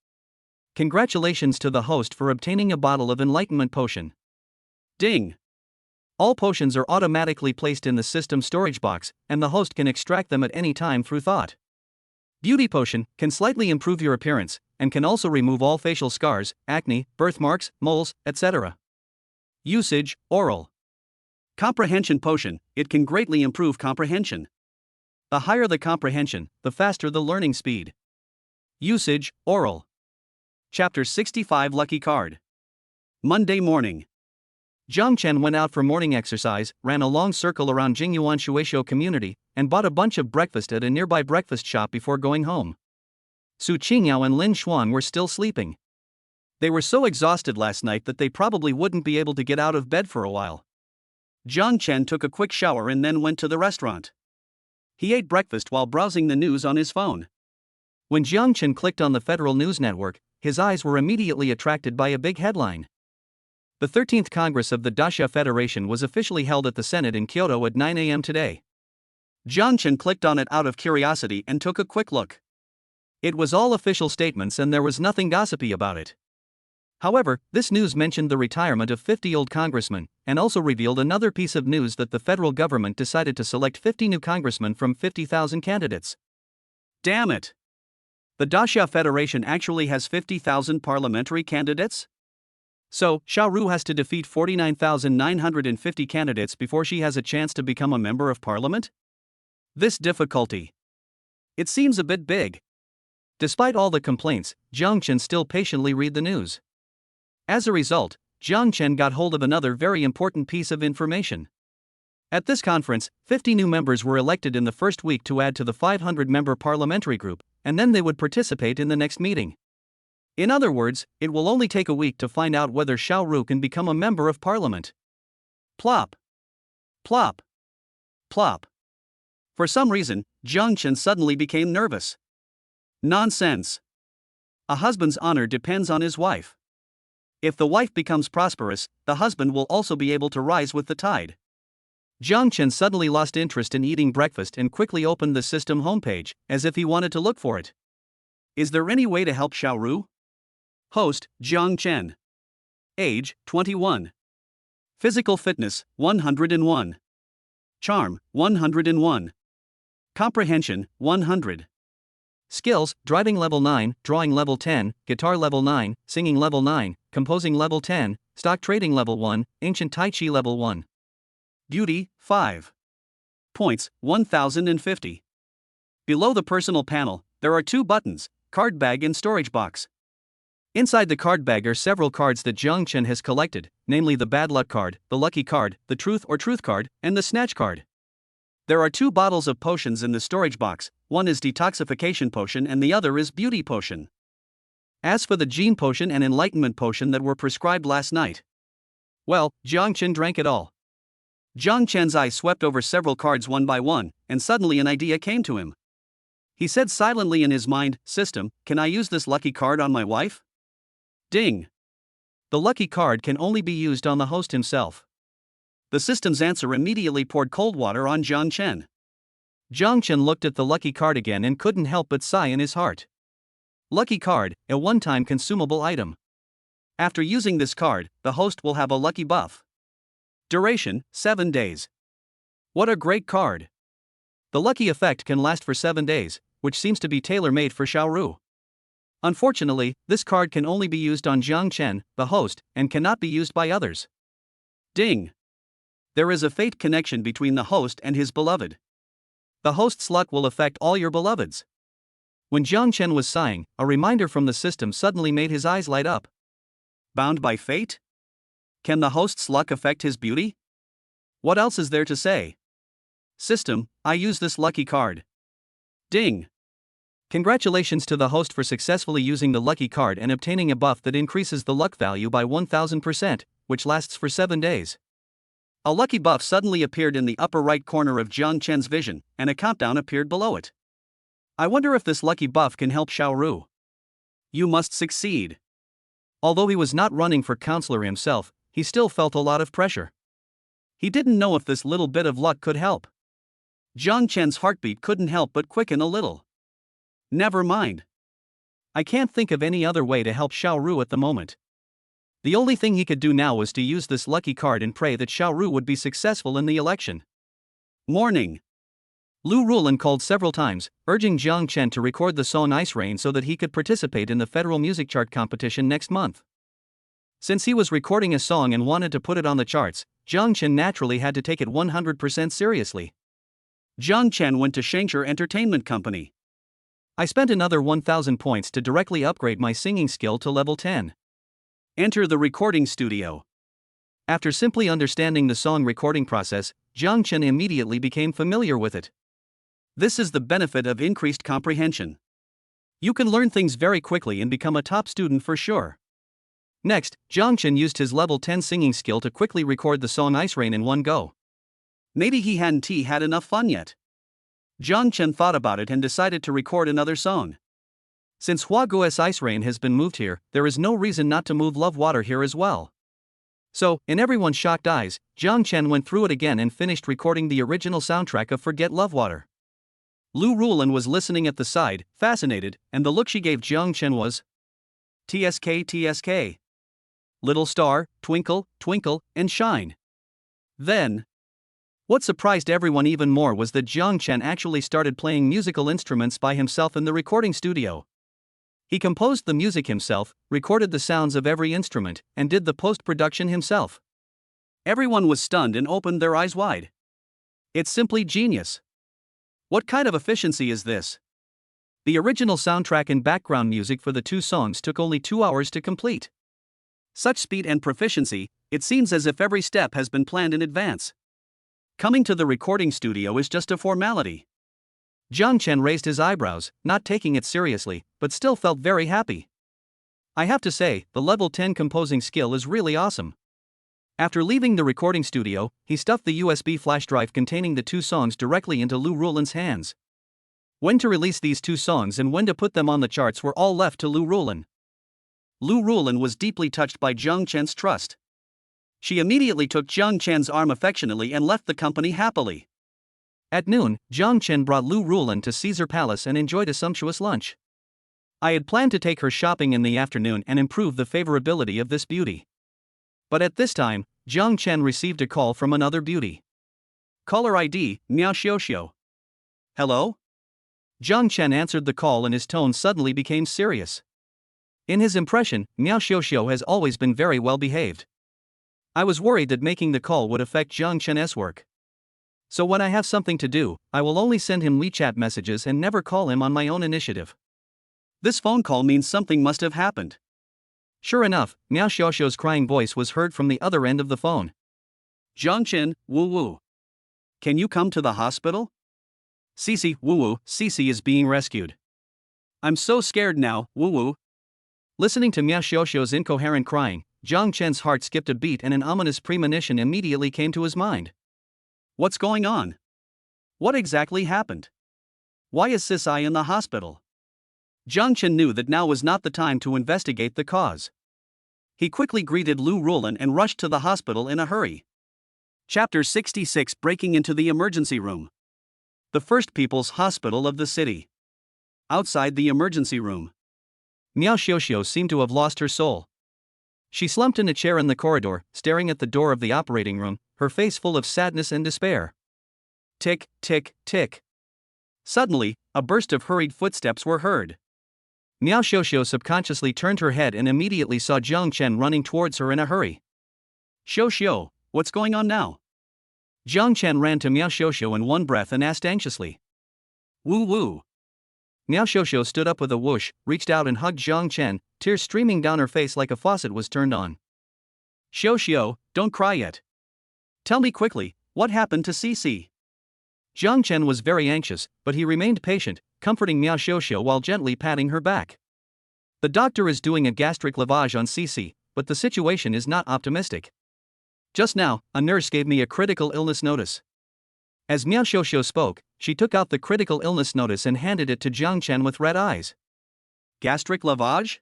S2: Congratulations to the host for obtaining a bottle of enlightenment potion. Ding. All potions are automatically placed in the system storage box, and the host can extract them at any time through thought. Beauty potion can slightly improve your appearance, and can also remove all facial scars, acne, birthmarks, moles, etc. Usage, oral. Comprehension potion, it can greatly improve comprehension. The higher the comprehension, the faster the learning speed. Usage, oral. Chapter 65 Lucky Card. Monday morning. Jiang Chen went out for morning exercise, ran a long circle around Jingyuan Shueisho community, and bought a bunch of breakfast at a nearby breakfast shop before going home. Su Qingyao and Lin Shuang were still sleeping. They were so exhausted last night that they probably wouldn't be able to get out of bed for a while. Jiang Chen took a quick shower and then went to the restaurant.
S1: He ate breakfast while browsing the news on his phone.
S2: When Jiang Chen clicked on the Federal News Network, his eyes were immediately attracted by a big headline. The 13th Congress of the Dacia Federation was officially held at the Senate in Kyoto at 9 a.m. today.
S1: Jiang Chen clicked on it out of curiosity and took a quick look.
S2: It was all official statements and there was nothing gossipy about it. However, this news mentioned the retirement of 50 old congressmen, and also revealed another piece of news that the federal government decided to select 50 new congressmen from 50,000 candidates.
S1: Damn it! The Dacia Federation actually has 50,000 parliamentary candidates? So, Xiao Ru has to defeat 49,950 candidates before she has a chance to become a member of parliament? This difficulty. It seems a bit big. Despite all the complaints, Jiang Chen still patiently read the news. As a result, Jiang Chen got hold of another very important piece of information. At this conference, 50 new members were elected in the first week to add to the 500-member parliamentary group, and then they would participate in the next meeting. In other words, it will only take a week to find out whether Xiao Ru can become a member of parliament. Plop. Plop. Plop. For some reason, Jiang Chen suddenly became nervous. Nonsense. A husband's honor depends on his wife. If the wife becomes prosperous, the husband will also be able to rise with the tide. Jiang Chen suddenly lost interest in eating breakfast and quickly opened the system homepage, as if he wanted to look for it. Is there any way to help Xiao Ru? Host, Jiang Chen. Age, 21. Physical fitness, 101. Charm, 101. Comprehension, 100. Skills, driving level 9, drawing level 10, guitar level 9, singing level 9, composing level 10, stock trading level 1, ancient Tai Chi level 1. Beauty, 5. Points, 1050. Below the personal panel, there are two buttons, card bag and storage box. Inside the card bag are several cards that Jiang Chen has collected, namely the bad luck card, the lucky card, the truth or truth card, and the snatch card. There are two bottles of potions in the storage box, one is detoxification potion and the other is beauty potion. As for the gene potion and enlightenment potion that were prescribed last night, well, Jiang Chen drank it all. Jiang Chen's eye swept over several cards one by one, and suddenly an idea came to him. He said silently in his mind, "System, can I use this lucky card on my wife?" Ding! The lucky card can only be used on the host himself. The system's answer immediately poured cold water on Jiang Chen. Jiang Chen looked at the lucky card again and couldn't help but sigh in his heart. Lucky card, a one-time consumable item. After using this card, the host will have a lucky buff. Duration, 7 days. What a great card! The lucky effect can last for 7 days, which seems to be tailor-made for Xiao Ru. Unfortunately, this card can only be used on Jiang Chen, the host, and cannot be used by others. Ding! There is a fate connection between the host and his beloved. The host's luck will affect all your beloveds. When Jiang Chen was sighing, a reminder from the system suddenly made his eyes light up. Bound by fate? Can the host's luck affect his beauty? What else is there to say? System, I use this lucky card. Ding! Congratulations to the host for successfully using the lucky card and obtaining a buff that increases the luck value by 1000%, which lasts for 7 days. A lucky buff suddenly appeared in the upper right corner of Jiang Chen's vision, and a countdown appeared below it. I wonder if this lucky buff can help Xiao Ru. You must succeed. Although he was not running for counselor himself, he still felt a lot of pressure. He didn't know if this little bit of luck could help. Jiang Chen's heartbeat couldn't help but quicken a little. Never mind. I can't think of any other way to help Xiao Ru at the moment. The only thing he could do now was to use this lucky card and pray that Xiao Ru would be successful in the election. Morning. Lu Rulin called several times, urging Jiang Chen to record the song Ice Rain so that he could participate in the federal music chart competition next month. Since he was recording a song and wanted to put it on the charts, Jiang Chen naturally had to take it 100% seriously. Jiang Chen went to Shengshi Entertainment Company. I spent another 1000 points to directly upgrade my singing skill to level 10. Enter the recording studio. After simply understanding the song recording process, Jiang Chen immediately became familiar with it. This is the benefit of increased comprehension. You can learn things very quickly and become a top student for sure. Next, Jiang Chen used his level 10 singing skill to quickly record the song Ice Rain in one go. Maybe he hadn't had enough fun yet. Jiang Chen thought about it and decided to record another song.
S2: Since Huaguo's ice rain has been moved here, there is no reason not to move Love Water here as well. So, in everyone's shocked eyes, Jiang Chen went through it again and finished recording the original soundtrack of Forget Love Water. Lu Rulan was listening at the side, fascinated, and the look she gave Jiang Chen was TSK TSK. Little star, twinkle, twinkle, and shine. Then, what surprised everyone even more was that Jiang Chen actually started playing musical instruments by himself in the recording studio. He composed the music himself, recorded the sounds of every instrument, and did the post-production himself.
S1: Everyone was stunned and opened their eyes wide. It's simply genius. What kind of efficiency is this? The original soundtrack and background music for the two songs took only 2 hours to complete. Such speed and proficiency, it seems as if every step has been planned in advance. Coming to the recording studio is just a formality.
S2: Jiang Chen raised his eyebrows, not taking it seriously, but still felt very happy. I have to say, the level 10 composing skill is really awesome. After leaving the recording studio, he stuffed the USB flash drive containing the two songs directly into Lu Rulan's hands. When to release these two songs and when to put them on the charts were all left to Lu Rulan. Lu Rulan was deeply touched by Jiang Chen's trust. She immediately took Jiang Chen's arm affectionately and left the company happily. At noon, Jiang Chen brought Lu Rulan to Caesar Palace and enjoyed a sumptuous lunch. I had planned to take her shopping in the afternoon and improve the favorability of this beauty. But at this time, Jiang Chen received a call from another beauty.
S1: Caller ID, Miao Xiuxiu. Hello?
S2: Jiang Chen answered the call and his tone suddenly became serious. In his impression, Miao Xiuxiu has always been very well behaved. I was worried that making the call would affect Jiang Chen's work. So when I have something to do, I will only send him WeChat messages and never call him on my own initiative.
S1: This phone call means something must have happened.
S2: Sure enough, Miao Xiuxiu's crying voice was heard from the other end of the phone.
S1: Jiang Chen, Wu Wu. Can you come to the hospital?
S2: Cici, Wu Wu, Cici is being rescued.
S1: I'm so scared now, Wu Wu.
S2: Listening to Miao Xiuxiu's incoherent crying, Jiang Chen's heart skipped a beat and an ominous premonition immediately came to his mind.
S1: What's going on? What exactly happened? Why is Cici in the hospital? Jiang Chen knew that now was not the time to investigate the cause. He quickly greeted Lu Rulan and rushed to the hospital in a hurry. Chapter 66: Breaking into the emergency room. The first people's hospital of the city. Outside the emergency room,
S2: Miao Xiuxiu seemed to have lost her soul. She slumped in a chair in the corridor, staring at the door of the operating room, her face full of sadness and despair.
S1: Tick, tick, tick. Suddenly, a burst of hurried footsteps were heard.
S2: Miao Xiuxiu subconsciously turned her head and immediately saw Jiang Chen running towards her in a hurry.
S1: Xiuxiu, what's going on now?
S2: Jiang Chen ran to Miao Xiuxiu in one breath and asked anxiously.
S1: Wu Wu.
S2: Miao Xiuxiu stood up with a whoosh, reached out and hugged Jiang Chen, tears streaming down her face like a faucet was turned on.
S1: Xiuxiu, don't cry yet. Tell me quickly, what happened to Cici?
S2: Jiang Chen was very anxious, but he remained patient, comforting Miao Xiuxiu while gently patting her back. The doctor is doing a gastric lavage on Cici, but the situation is not optimistic. Just now, a nurse gave me a critical illness notice. As Miao Xiuxiu spoke, she took out the critical illness notice and handed it to Jiang Chen with red eyes.
S1: Gastric lavage?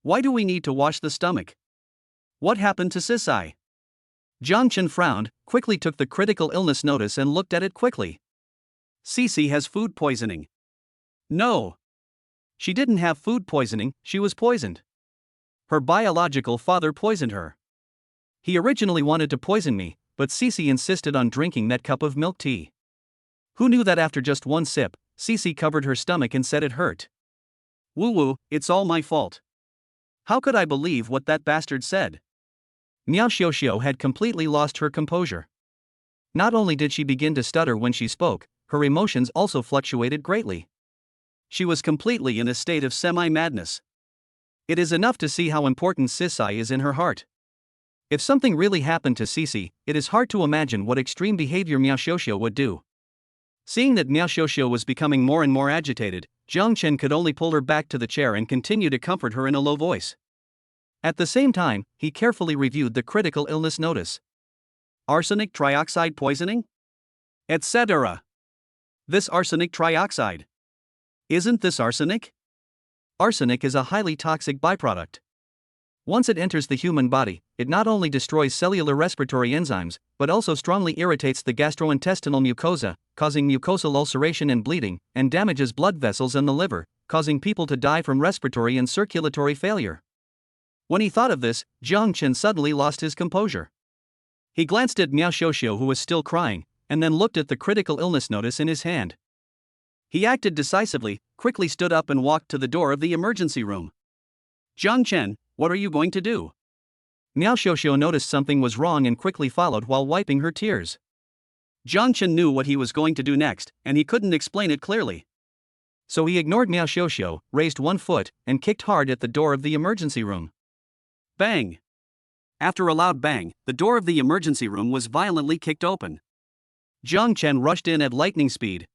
S1: Why do we need to wash the stomach? What happened to Cici?
S2: Jiang Chen frowned, quickly took the critical illness notice and looked at it quickly.
S1: Cici has food poisoning. No. She didn't have food poisoning, she was poisoned. Her biological father poisoned her.
S2: He originally wanted to poison me, but Cici insisted on drinking that cup of milk tea. Who knew that after just one sip, Cici covered her stomach and said it hurt.
S1: Wu Wu, it's all my fault. How could I believe what that bastard said?
S2: Miao Xiuxiu had completely lost her composure. Not only did she begin to stutter when she spoke, her emotions also fluctuated greatly.
S1: She was completely in a state of semi-madness.
S2: It is enough to see how important Cici is in her heart. If something really happened to Cici, it is hard to imagine what extreme behavior Miao Xiuxiu would do. Seeing that Miao Xiuxiu was becoming more and more agitated, Jiang Chen could only pull her back to the chair and continue to comfort her in a low voice. At the same time, he carefully reviewed the critical illness notice.
S1: Arsenic trioxide poisoning? Etc. This arsenic trioxide. Isn't this arsenic?
S2: Arsenic is a highly toxic byproduct. Once it enters the human body, it not only destroys cellular respiratory enzymes, but also strongly irritates the gastrointestinal mucosa, causing mucosal ulceration and bleeding, and damages blood vessels and the liver, causing people to die from respiratory and circulatory failure. When he thought of this, Jiang Chen suddenly lost his composure. He glanced at Miao Xiuxiu, who was still crying, and then looked at the critical illness notice in his hand.
S1: He acted decisively, quickly stood up and walked to the door of the emergency room. Jiang Chen, what are you going to do?
S2: Miao Xiuxiu noticed something was wrong and quickly followed while wiping her tears.
S1: Jiang Chen knew what he was going to do next, and he couldn't explain it clearly.
S2: So he ignored Miao Xiuxiu, raised one foot, and kicked hard at the door of the emergency room.
S1: Bang! After a loud bang, the door of the emergency room was violently kicked open.
S2: Jiang Chen rushed in at lightning speed.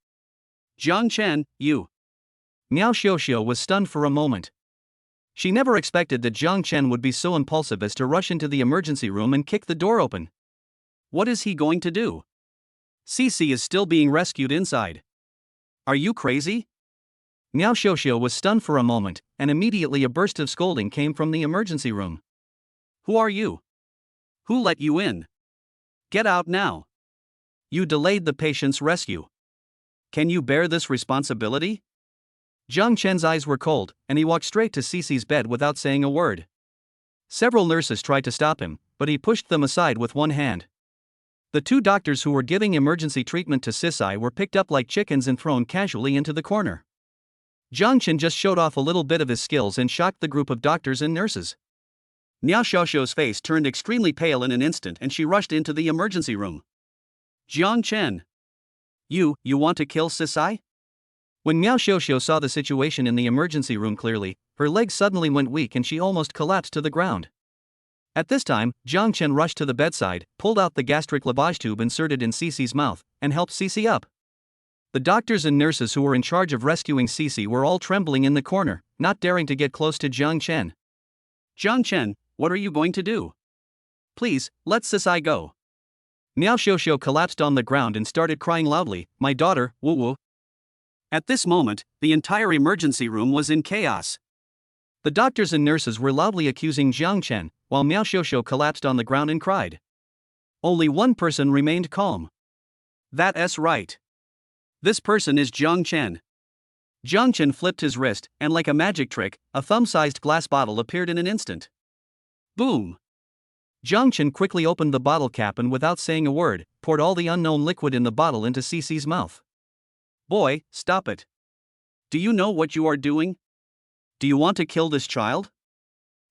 S1: Jiang Chen, you!
S2: Miao Xiuxiu was stunned for a moment. She never expected that Jiang Chen would be so impulsive as to rush into the emergency room and kick the door open.
S1: What is he going to do? Cici is still being rescued inside. Are you crazy?
S2: Miao Xiuxiu was stunned for a moment, and immediately a burst of scolding came from the emergency room.
S1: Who are you? Who let you in? Get out now. You delayed the patient's rescue. Can you bear this responsibility?
S2: Jiang Chen's eyes were cold, and he walked straight to Cici's bed without saying a word. Several nurses tried to stop him, but he pushed them aside with one hand. The two doctors who were giving emergency treatment to Cici were picked up like chickens and thrown casually into the corner. Jiang Chen just showed off a little bit of his skills and shocked the group of doctors and nurses.
S1: Miao Xiuxiu's face turned extremely pale in an instant and she rushed into the emergency room. Jiang Chen. You want to kill Cici?
S2: When Miao Xiuxiu saw the situation in the emergency room clearly, her legs suddenly went weak and she almost collapsed to the ground. At this time, Jiang Chen rushed to the bedside, pulled out the gastric lavage tube inserted in Cici's mouth, and helped Cici up. The doctors and nurses who were in charge of rescuing Cici were all trembling in the corner, not daring to get close to Jiang Chen.
S1: Jiang Chen, what are you going to do? Please, let Cici go.
S2: Miao Xiuxiu collapsed on the ground and started crying loudly, "My daughter, Wu Wu."
S1: At this moment, the entire emergency room was in chaos.
S2: The doctors and nurses were loudly accusing Jiang Chen, while Miao Xiuxiu collapsed on the ground and cried. Only one person remained calm.
S1: That's right. This person is Jiang Chen. Jiang Chen flipped his wrist, and like a magic trick, a thumb-sized glass bottle appeared in an instant. Boom!
S2: Jiang Chen quickly opened the bottle cap and without saying a word, poured all the unknown liquid in the bottle into Cici's mouth.
S1: Boy, stop it. Do you know what you are doing? Do you want to kill this child?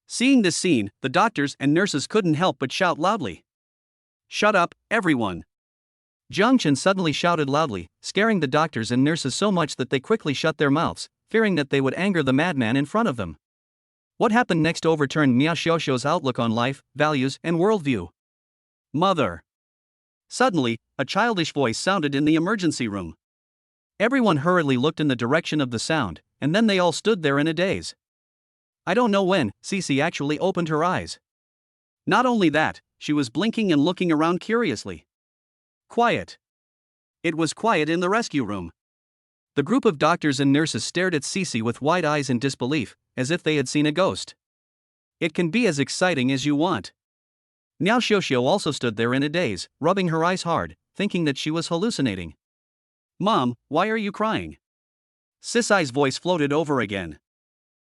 S1: Seeing this scene, the doctors and nurses couldn't help but shout loudly. Shut up, everyone!
S2: Jiang Chen suddenly shouted loudly, scaring the doctors and nurses so much that they quickly shut their mouths, fearing that they would anger the madman in front of them. What happened next overturned Miao Xiuxiu's outlook on life, values, and worldview.
S1: Mother! Suddenly, a childish voice sounded in the emergency room.
S2: Everyone hurriedly looked in the direction of the sound, and then they all stood there in a daze. I don't know when Cici actually opened her eyes.
S1: Not only that, she was blinking and looking around curiously. Quiet. It was quiet in the rescue room.
S2: The group of doctors and nurses stared at Cici with wide eyes in disbelief, as if they had seen a ghost.
S1: It can be as exciting as you want.
S2: Miao Xiuxiu also stood there in a daze, rubbing her eyes hard, thinking that she was hallucinating.
S1: Mom, why are you crying? Cici's voice floated over again.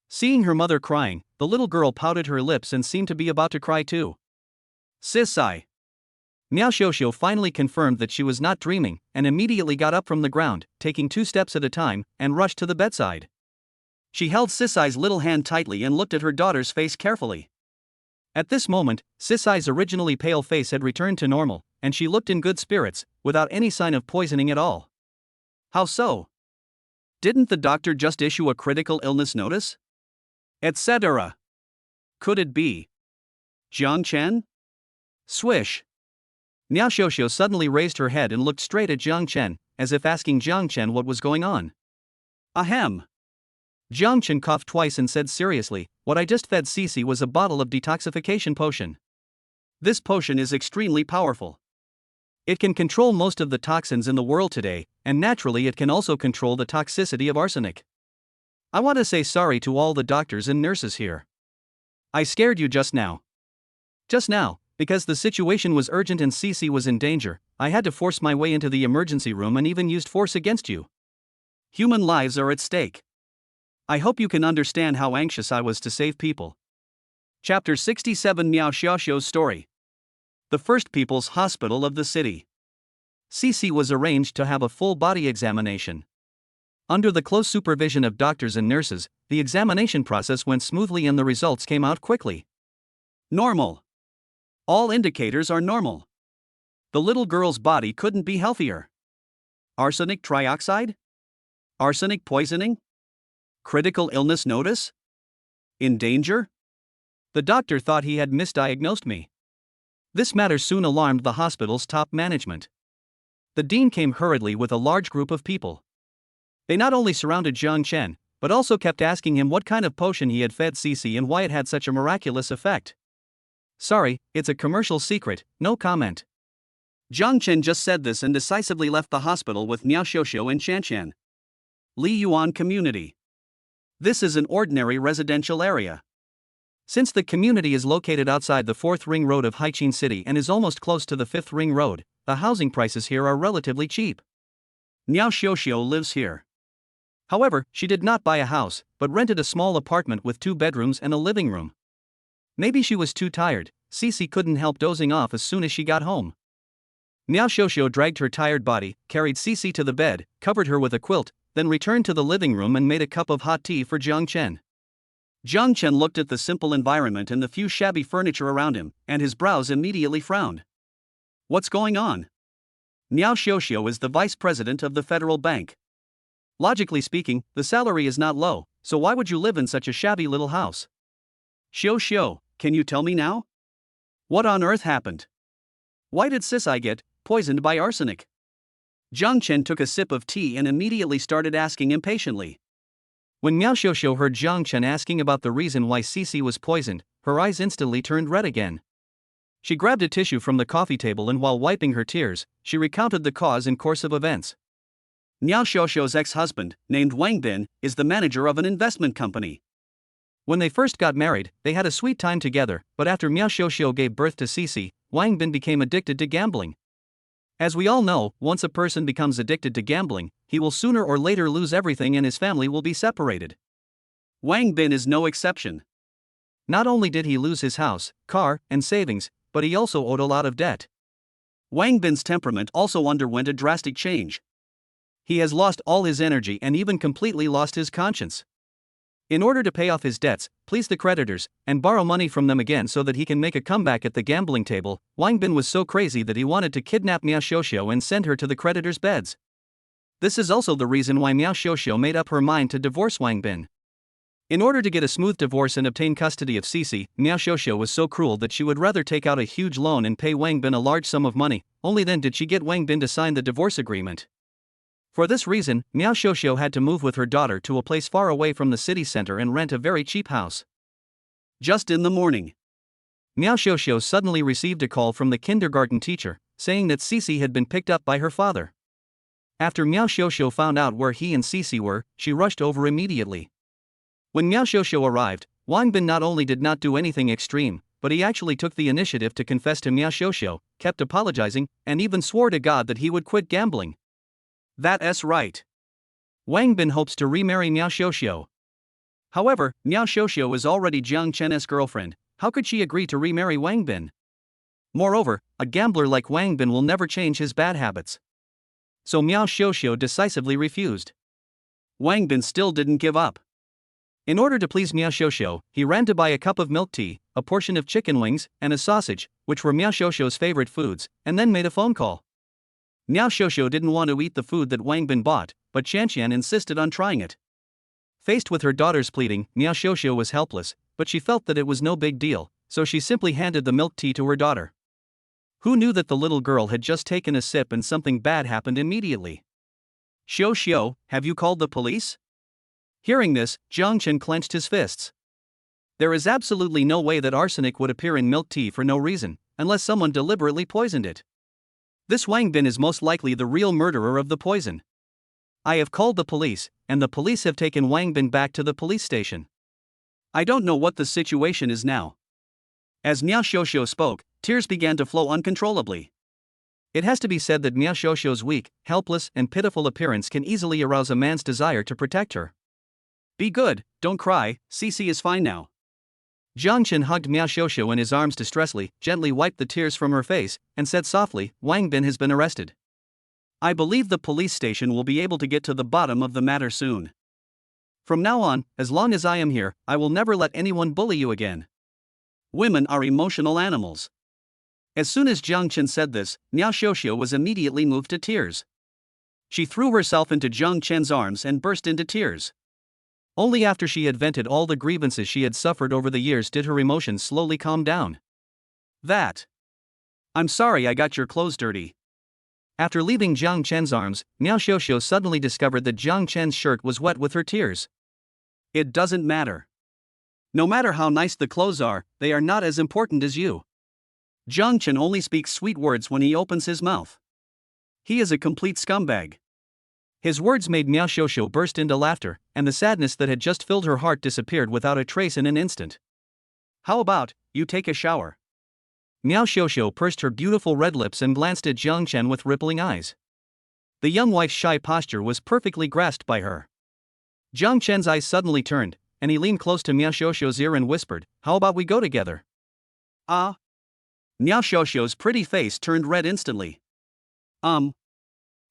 S2: Seeing her mother crying, the little girl pouted her lips and seemed to be about to cry too.
S1: Cici.
S2: Miao Xiuxiu finally confirmed that she was not dreaming, and immediately got up from the ground, taking 2 steps at a time, and rushed to the bedside.
S1: She held Cici's little hand tightly and looked at her daughter's face carefully.
S2: At this moment, Cici's originally pale face had returned to normal, and she looked in good spirits, without any sign of poisoning at all.
S1: How so? Didn't the doctor just issue a critical illness notice? Etc. Could it be Jiang Chen? Swish!
S2: Miao Xiuxiu suddenly raised her head and looked straight at Jiang Chen, as if asking Jiang Chen what was going on.
S1: Ahem!
S2: Jiang Chen coughed twice and said seriously, "What I just fed Cici was a bottle of detoxification potion.
S1: This potion is extremely powerful.
S2: It can control most of the toxins in the world today, and naturally it can also control the toxicity of arsenic. I want to say sorry to all the doctors and nurses here. I scared you just now. Just now, because the situation was urgent and Cece was in danger, I had to force my way into the emergency room and even used force against you.
S1: Human lives are at stake. I hope you can understand how anxious I was to save people. Chapter 67 Miao Xiaoxiu's story. The First People's Hospital of the city. Cece was arranged to have a full body examination. Under the close supervision of doctors and nurses, the examination process went smoothly and the results came out quickly. Normal. All indicators are normal. The little girl's body couldn't be healthier. Arsenic trioxide? Arsenic poisoning? Critical illness notice? In danger?
S2: The doctor thought he had misdiagnosed me. This matter soon alarmed the hospital's top management. The dean came hurriedly with a large group of people. They not only surrounded Jiang Chen, but also kept asking him what kind of potion he had fed Cece and why it had such a miraculous effect. Sorry, it's a commercial secret, no comment.
S1: Jiang Chen just said this and decisively left the hospital with Miao Xiaoxiu and Shanshan. Li Yuan Community. This is an ordinary residential area.
S2: Since the community is located outside the 4th Ring Road of Haiqin City and is almost close to the 5th Ring Road, the housing prices here are relatively cheap.
S1: Miao Xiaoxiu lives here.
S2: However, she did not buy a house, but rented a small apartment with 2 bedrooms and a living room. Maybe she was too tired, Cece couldn't help dozing off as soon as she got home. Miao Xiaoxiu dragged her tired body, carried Cece to the bed, covered her with a quilt, then returned to the living room and made a cup of hot tea for Jiang Chen.
S1: Jiang Chen looked at the simple environment and the few shabby furniture around him, and his brows immediately frowned. What's going on? Miao Xiaoxiu is the vice president of the Federal Bank. Logically speaking, the salary is not low, so why would you live in such a shabby little house? Xiaoxiu, can you tell me now? What on earth happened? Why did Cece get poisoned by arsenic? Jiang Chen took a sip of tea and immediately started asking impatiently.
S2: When Miao Xiaoxiu heard Jiang Chen asking about the reason why Cece was poisoned, her eyes instantly turned red again. She grabbed a tissue from the coffee table and while wiping her tears, she recounted the cause and course of events.
S1: Miao Xiaoxiu's ex-husband, named Wang Bin, is the manager of an investment company.
S2: When they first got married, they had a sweet time together, but after Miao Xiaoxiu gave birth to Cece, Wang Bin became addicted to gambling. As we all know, once a person becomes addicted to gambling, he will sooner or later lose everything and his family will be separated.
S1: Wang Bin is no exception.
S2: Not only did he lose his house, car, and savings, but he also owed a lot of debt.
S1: Wang Bin's temperament also underwent a drastic change. He has lost all his energy and even completely lost his conscience. In order to pay off his debts, please the creditors, and borrow money from them again so that he can make a comeback at the gambling table, Wang Bin was so crazy that he wanted to kidnap Miao Xiaoxiu and send her to the creditors' beds. This is also the reason why Miao Xiaoxiu made up her mind to divorce Wang Bin. In order to get a smooth divorce and obtain custody of Cece, Miao Xiaoxiu was so cruel that she would rather take out a huge loan and pay Wang Bin a large sum of money, only then did she get Wang Bin to sign the divorce agreement. For this reason, Miao Xiaoxiu had to move with her daughter to a place far away from the city center and rent a very cheap house. Just in the morning,
S2: Miao Xiaoxiu suddenly received a call from the kindergarten teacher, saying that Cece had been picked up by her father. After Miao Xiaoxiu found out where he and Cece were, she rushed over immediately. When Miao Xiaoxiu arrived, Wang Bin not only did not do anything extreme, but he actually took the initiative to confess to Miao Xiaoxiu, kept apologizing, and even swore to God that he would quit gambling.
S1: That's right.
S2: Wang Bin hopes to remarry Miao Xiaoxiu.
S1: However, Miao Xiaoxiu is already Jiang Chen's girlfriend. How could she agree to remarry Wang Bin? Moreover, a gambler like Wang Bin will never change his bad habits. So Miao Xiaoxiu decisively refused. Wang Bin still didn't give up.
S2: In order to please Miao Xiaoxiu, he ran to buy a cup of milk tea, a portion of chicken wings, and a sausage, which were Miao Xiaoxiu's favorite foods, and then made a phone call. Miao Xiaoxiu didn't want to eat the food that Wang Bin bought, but Shanshan insisted on trying it. Faced with her daughter's pleading, Miao Xiaoxiu was helpless, but she felt that it was no big deal, so she simply handed the milk tea to her daughter. Who knew that the little girl had just taken a sip and something bad happened immediately?
S1: Xiaoxiu, have you called the police?
S2: Hearing this, Jiang Chen clenched his fists. There is absolutely no way that arsenic would appear in milk tea for no reason, unless someone deliberately poisoned it. This Wang Bin is most likely the real murderer of the poison. I have called the police, and the police have taken Wang Bin back to the police station.
S1: I don't know what the situation is now. As Miao Xiuxiu spoke, tears began to flow uncontrollably.
S2: It has to be said that Miao Xiuxiu's weak, helpless, and pitiful appearance can easily arouse a man's desire to protect her.
S1: Be good, don't cry, Cici is fine now.
S2: Jiang Chen hugged Miao Xiuxiu in his arms distressfully, gently wiped the tears from her face, and said softly, Wang Bin has been arrested.
S1: I believe the police station will be able to get to the bottom of the matter soon. From now on, as long as I am here, I will never let anyone bully you again. Women are emotional animals. As soon as Jiang Chen said this, Miao Xiuxiu was immediately moved to tears. She threw herself into Jiang Chen's arms and burst into tears.
S2: Only after she had vented all the grievances she had suffered over the years did her emotions slowly calm down.
S1: I'm sorry I got your clothes dirty.
S2: After leaving Jiang Chen's arms, Miao Xiuxiu suddenly discovered that Jiang Chen's shirt was wet with her tears.
S1: It doesn't matter. No matter how nice the clothes are, they are not as important as you. Jiang Chen only speaks sweet words when he opens his mouth. He is a complete scumbag.
S2: His words made Miao Xiuxiu burst into laughter, and the sadness that had just filled her heart disappeared without a trace in an instant.
S1: How about, you take a shower?
S2: Miao Xiuxiu pursed her beautiful red lips and glanced at Jiang Chen with rippling eyes. The young wife's shy posture was perfectly grasped by her. Jiang Chen's eyes suddenly turned, and he leaned close to Miao Xiuxiu's ear and whispered, How about we go together?
S1: Ah? Miao Xiuxiu's pretty face turned red instantly.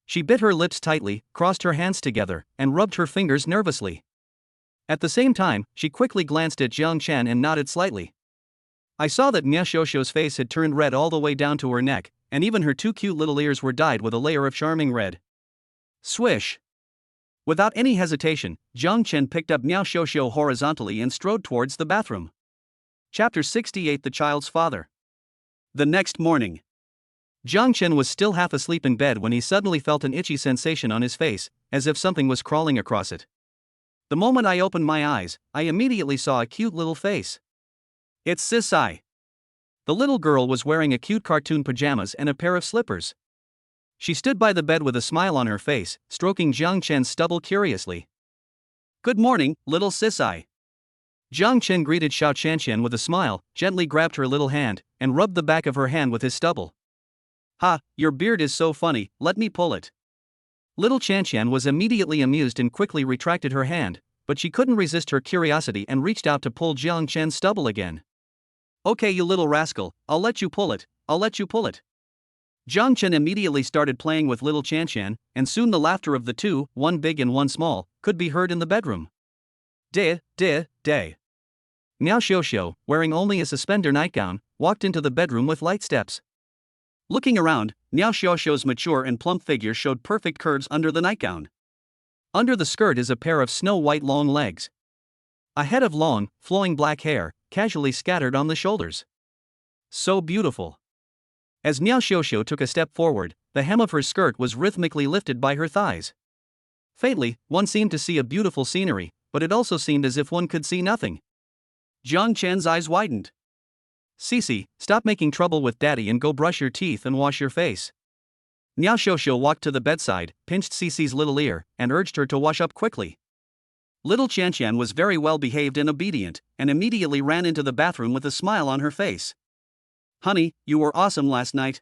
S2: She bit her lips tightly, crossed her hands together, and rubbed her fingers nervously. At the same time, she quickly glanced at Jiang Chen and nodded slightly. I saw that Miao Xiuxiu's face had turned red all the way down to her neck, and even her two cute little ears were dyed with a layer of charming red.
S1: Swish! Without any hesitation, Jiang Chen picked up Miao Xiuxiu horizontally and strode towards the bathroom. Chapter 68: The Child's Father. The next morning.
S2: Jiang Chen was still half asleep in bed when he suddenly felt an itchy sensation on his face, as if something was crawling across it. The moment I opened my eyes, I immediately saw a cute little face.
S1: It's Cici.
S2: The little girl was wearing a cute cartoon pajamas and a pair of slippers. She stood by the bed with a smile on her face, stroking Jiang Chen's stubble curiously.
S1: Good morning, little Cici.
S2: Jiang Chen greeted Xiao Qianqian with a smile, gently grabbed her little hand, and rubbed the back of her hand with his stubble.
S1: Ha, your beard is so funny, let me pull it.
S2: Little Qianqian was immediately amused and quickly retracted her hand, but she couldn't resist her curiosity and reached out to pull Jiang Chen's stubble again.
S1: Okay, you little rascal, I'll let you pull it. Jiang Chen immediately started playing with little Qianqian, and soon the laughter of the two, one big and one small, could be heard in the bedroom.
S2: Day. Miao Xiuxiu, wearing only a suspender nightgown, walked into the bedroom with light steps.
S1: Looking around, Miao Xiuxiu's mature and plump figure showed perfect curves under the nightgown.
S2: Under the skirt is a pair of snow-white long legs. A head of long, flowing black hair, casually scattered on the shoulders. So beautiful. As Miao Xiuxiu took a step forward, the hem of her skirt was rhythmically lifted by her thighs. Faintly, one seemed to see a beautiful scenery, but it also seemed as if one could see nothing.
S1: Jiang Chen's eyes widened.
S2: Cici, stop making trouble with daddy and go brush your teeth and wash your face. Miao Xiuxiu walked to the bedside, pinched Cici's little ear, and urged her to wash up quickly.
S1: Little Qianqian was very well behaved and obedient, and immediately ran into the bathroom with a smile on her face. Honey, you were awesome last night.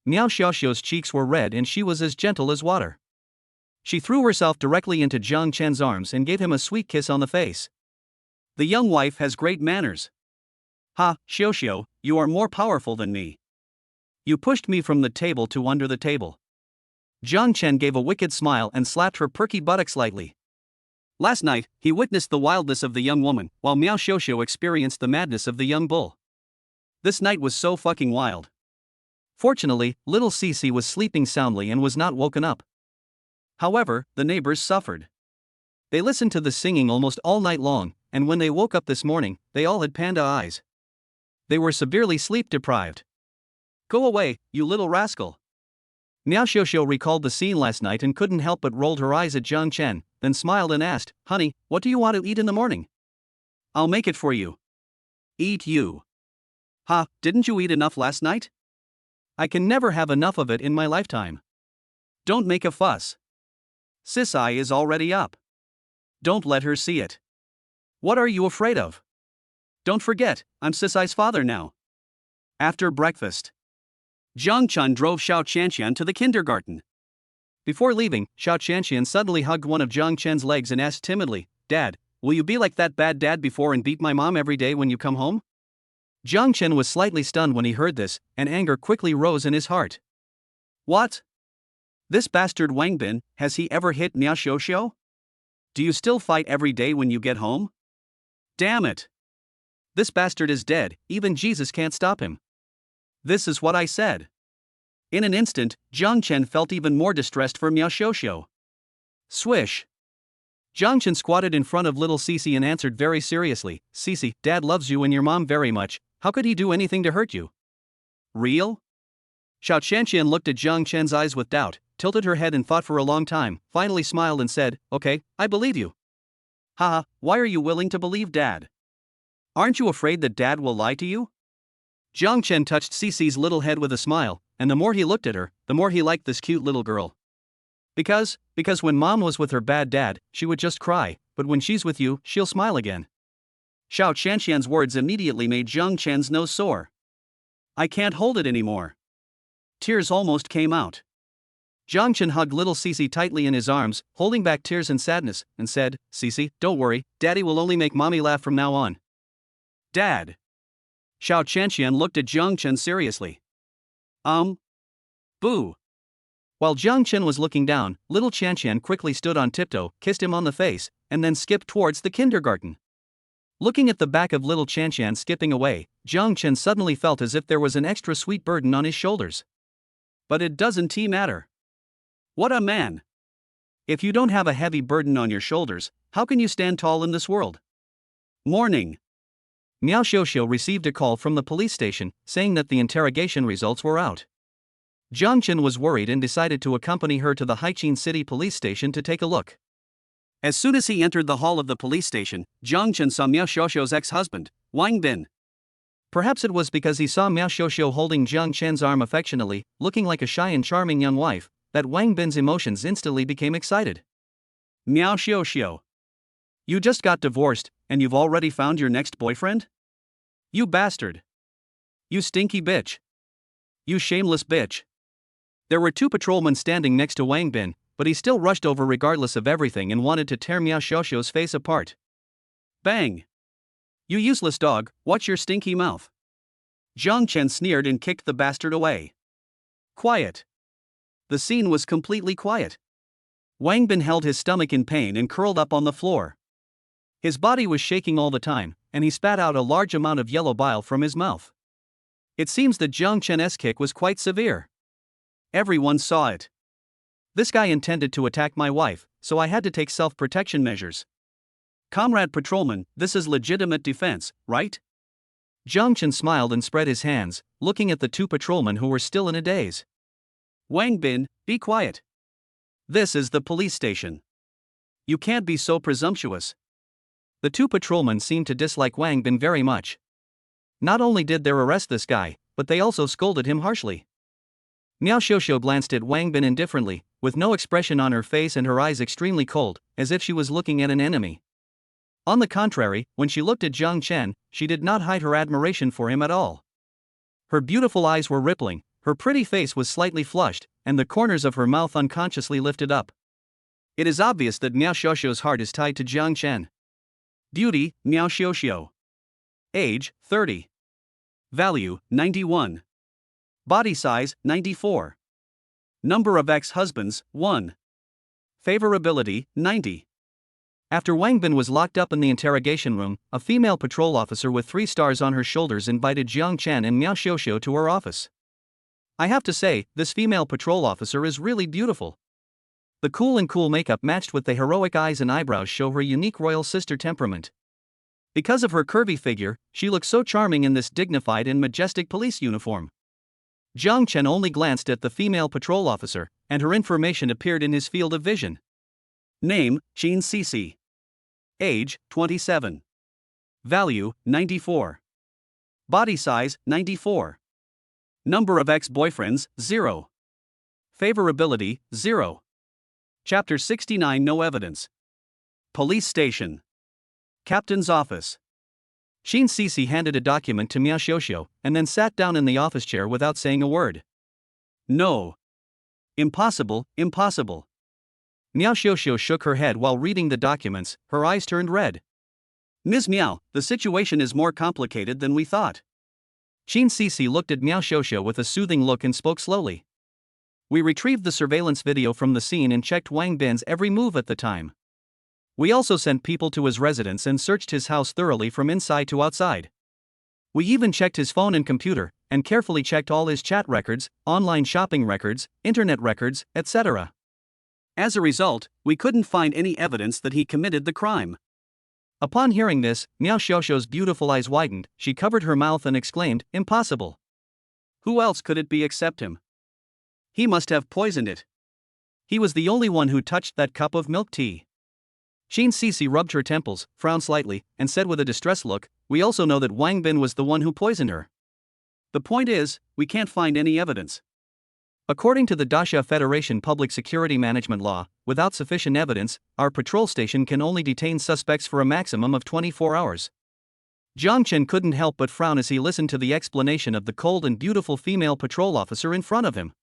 S2: Miao Xiuxiu's cheeks were red and she was as gentle as water. She threw herself directly into Jiang Chen's arms and gave him a sweet kiss on the face.
S1: The young wife has great manners. Ha, Xiuxiu, you are more powerful than me. You pushed me from the table to under the table.
S2: Jiang Chen gave a wicked smile and slapped her perky buttocks lightly.
S1: Last night, he witnessed the wildness of the young woman, while Miao Xiuxiu experienced the madness of the young bull. This night was so fucking wild.
S2: Fortunately, little Cici was sleeping soundly and was not woken up.
S1: However, the neighbors suffered.
S2: They listened to the singing almost all night long, and when they woke up this morning, they all had panda eyes. They were severely sleep deprived.
S1: Go away, you little rascal.
S2: Miao Xiuxiu recalled the scene last night and couldn't help but rolled her eyes at Jiang Chen, then smiled and asked, Honey, what do you want to eat in the morning?
S1: I'll make it for you. Eat you. Ha, didn't you eat enough last night?
S2: I can never have enough of it in my lifetime.
S1: Don't make a fuss. Sis eye is already up. Don't let her see it. What are you afraid of? Don't forget, I'm Sis Eye's father now. After breakfast, Jiang Chun drove Xiao Qianqian to the kindergarten.
S2: Before leaving, Xiao Qianqian suddenly hugged one of Jiang Chen's legs and asked timidly, "Dad, will you be like that bad dad before and beat my mom every day when you come home?" Jiang Chen was slightly stunned when he heard this, and anger quickly rose in his heart.
S1: What? This bastard Wang Bin, has he ever hit Miao Xiuxiu? Do you still fight every day when you get home? Damn it!
S2: This bastard is dead, even Jesus can't stop him.
S1: This is what I said. In an instant, Jiang Chen felt even more distressed for Miao Xiuxiu. Swish!
S2: Jiang Chen squatted in front of little Cici and answered very seriously, "Cici, Dad loves you and your mom very much, how could he do anything to hurt you?"
S1: Real?
S2: Xiao Qianqian looked at Jiang Chen's eyes with doubt, tilted her head and thought for a long time, finally smiled and said, "Okay, I believe you."
S1: Haha, why are you willing to believe Dad? Aren't you afraid that Dad will lie to you?
S2: Jiang Chen touched Cici's little head with a smile, and the more he looked at her, the more he liked this cute little girl. Because when Mom was with her bad dad, she would just cry, but when she's with you, she'll smile again.
S1: Xiao Qianqian's words immediately made Jiang Chen's nose sore. I can't hold it anymore. Tears almost came out.
S2: Jiang Chen hugged little Cici tightly in his arms, holding back tears and sadness, and said, "Cici, don't worry, Daddy will only make Mommy laugh from now on."
S1: Dad. Xiao Qianqian looked at Jiang Chen seriously. Boo.
S2: While Jiang Chen was looking down, little Qianqian quickly stood on tiptoe, kissed him on the face, and then skipped towards the kindergarten. Looking at the back of little Qianqian skipping away, Jiang Chen suddenly felt as if there was an extra sweet burden on his shoulders.
S1: But it doesn't matter. What a man! If you don't have a heavy burden on your shoulders, how can you stand tall in this world? Morning.
S2: Miao Xiuxiu received a call from the police station, saying that the interrogation results were out. Jiang Chen was worried and decided to accompany her to the Haiqin City police station to take a look.
S1: As soon as he entered the hall of the police station, Jiang Chen saw Miao Xiuxiu's ex-husband, Wang Bin.
S2: Perhaps it was because he saw Miao Xiuxiu holding Jiang Chen's arm affectionately, looking like a shy and charming young wife, that Wang Bin's emotions instantly became excited.
S1: Miao Xiuxiu. You just got divorced, and you've already found your next boyfriend? You bastard. You stinky bitch. You shameless bitch. There were two patrolmen standing next to Wang Bin, but he still rushed over regardless of everything and wanted to tear Miao Xiuxiu's face apart. Bang! You useless dog, watch your stinky mouth. Jiang Chen sneered and kicked the bastard away. Quiet. The scene was completely quiet. Wang Bin held his stomach in pain and curled up on the floor. His body was shaking all the time, and he spat out a large amount of yellow bile from his mouth. It seems that Jiang Chen's kick was quite severe. Everyone saw it. This guy intended to attack my wife, so I had to take self-protection measures. Comrade Patrolman, this is legitimate defense, right?
S2: Jiang Chen smiled and spread his hands, looking at the two patrolmen who were still in a daze.
S1: Wang Bin, be quiet. This is the police station. You can't be so presumptuous.
S2: The two patrolmen seemed to dislike Wang Bin very much. Not only did they arrest this guy, but they also scolded him harshly. Miao Xiuxiu glanced at Wang Bin indifferently, with no expression on her face and her eyes extremely cold, as if she was looking at an enemy. On the contrary, when she looked at Jiang Chen, she did not hide her admiration for him at all. Her beautiful eyes were rippling, her pretty face was slightly flushed, and the corners of her mouth unconsciously lifted up. It is obvious that Miao Xiuxiu's heart is tied to Jiang Chen. Beauty, Miao Xiuxiu. Age, 30. Value, 91. Body size, 94. Number of ex-husbands, 1. Favorability, 90. After Wang Bin was locked up in the interrogation room, a female patrol officer with 3 stars on her shoulders invited Jiang Chen and Miao Xiuxiu to her office. I have to say, this female patrol officer is really beautiful. The cool makeup matched with the heroic eyes and eyebrows show her unique royal sister temperament. Because of her curvy figure, she looks so charming in this dignified and majestic police uniform. Jiang Chen only glanced at the female patrol officer, and her information appeared in his field of vision. Name, Qin Cici. Age, 27. Value, 94. Body size, 94.
S1: Number of ex-boyfriends, 0. Favorability, 0. Chapter 69 No evidence. Police station. Captain's office.
S2: Shin Cece handed a document to Miao Xiuxiu and then sat down in the office chair without saying a word.
S1: No. Impossible, impossible.
S2: Miao Xiuxiu shook her head while reading the documents, her eyes turned red.
S1: Ms. Miao, the situation is more complicated than we thought.
S2: Shin Cece looked at Miao Xiuxiu with a soothing look and spoke slowly. We retrieved the surveillance video from the scene and checked Wang Bin's every move at the time. We also sent people to his residence and searched his house thoroughly from inside to outside. We even checked his phone and computer, and carefully checked all his chat records, online shopping records, internet records, etc.
S1: As a result, we couldn't find any evidence that he committed the crime.
S2: Upon hearing this, Miao Xiuxiu's beautiful eyes widened, she covered her mouth and exclaimed, "Impossible.
S1: Who else could it be except him? He must have poisoned it.
S2: He was the only one who touched that cup of milk tea." Shin Cece rubbed her temples, frowned slightly, and said with a distressed look, "We also know that Wang Bin was the one who poisoned her."
S1: The point is, we can't find any evidence.
S2: According to the Daxia Federation Public Security Management Law, without sufficient evidence, our patrol station can only detain suspects for a maximum of 24 hours. Jiang Chen couldn't help but frown as he listened to the explanation of the cold and beautiful female patrol officer in front of him.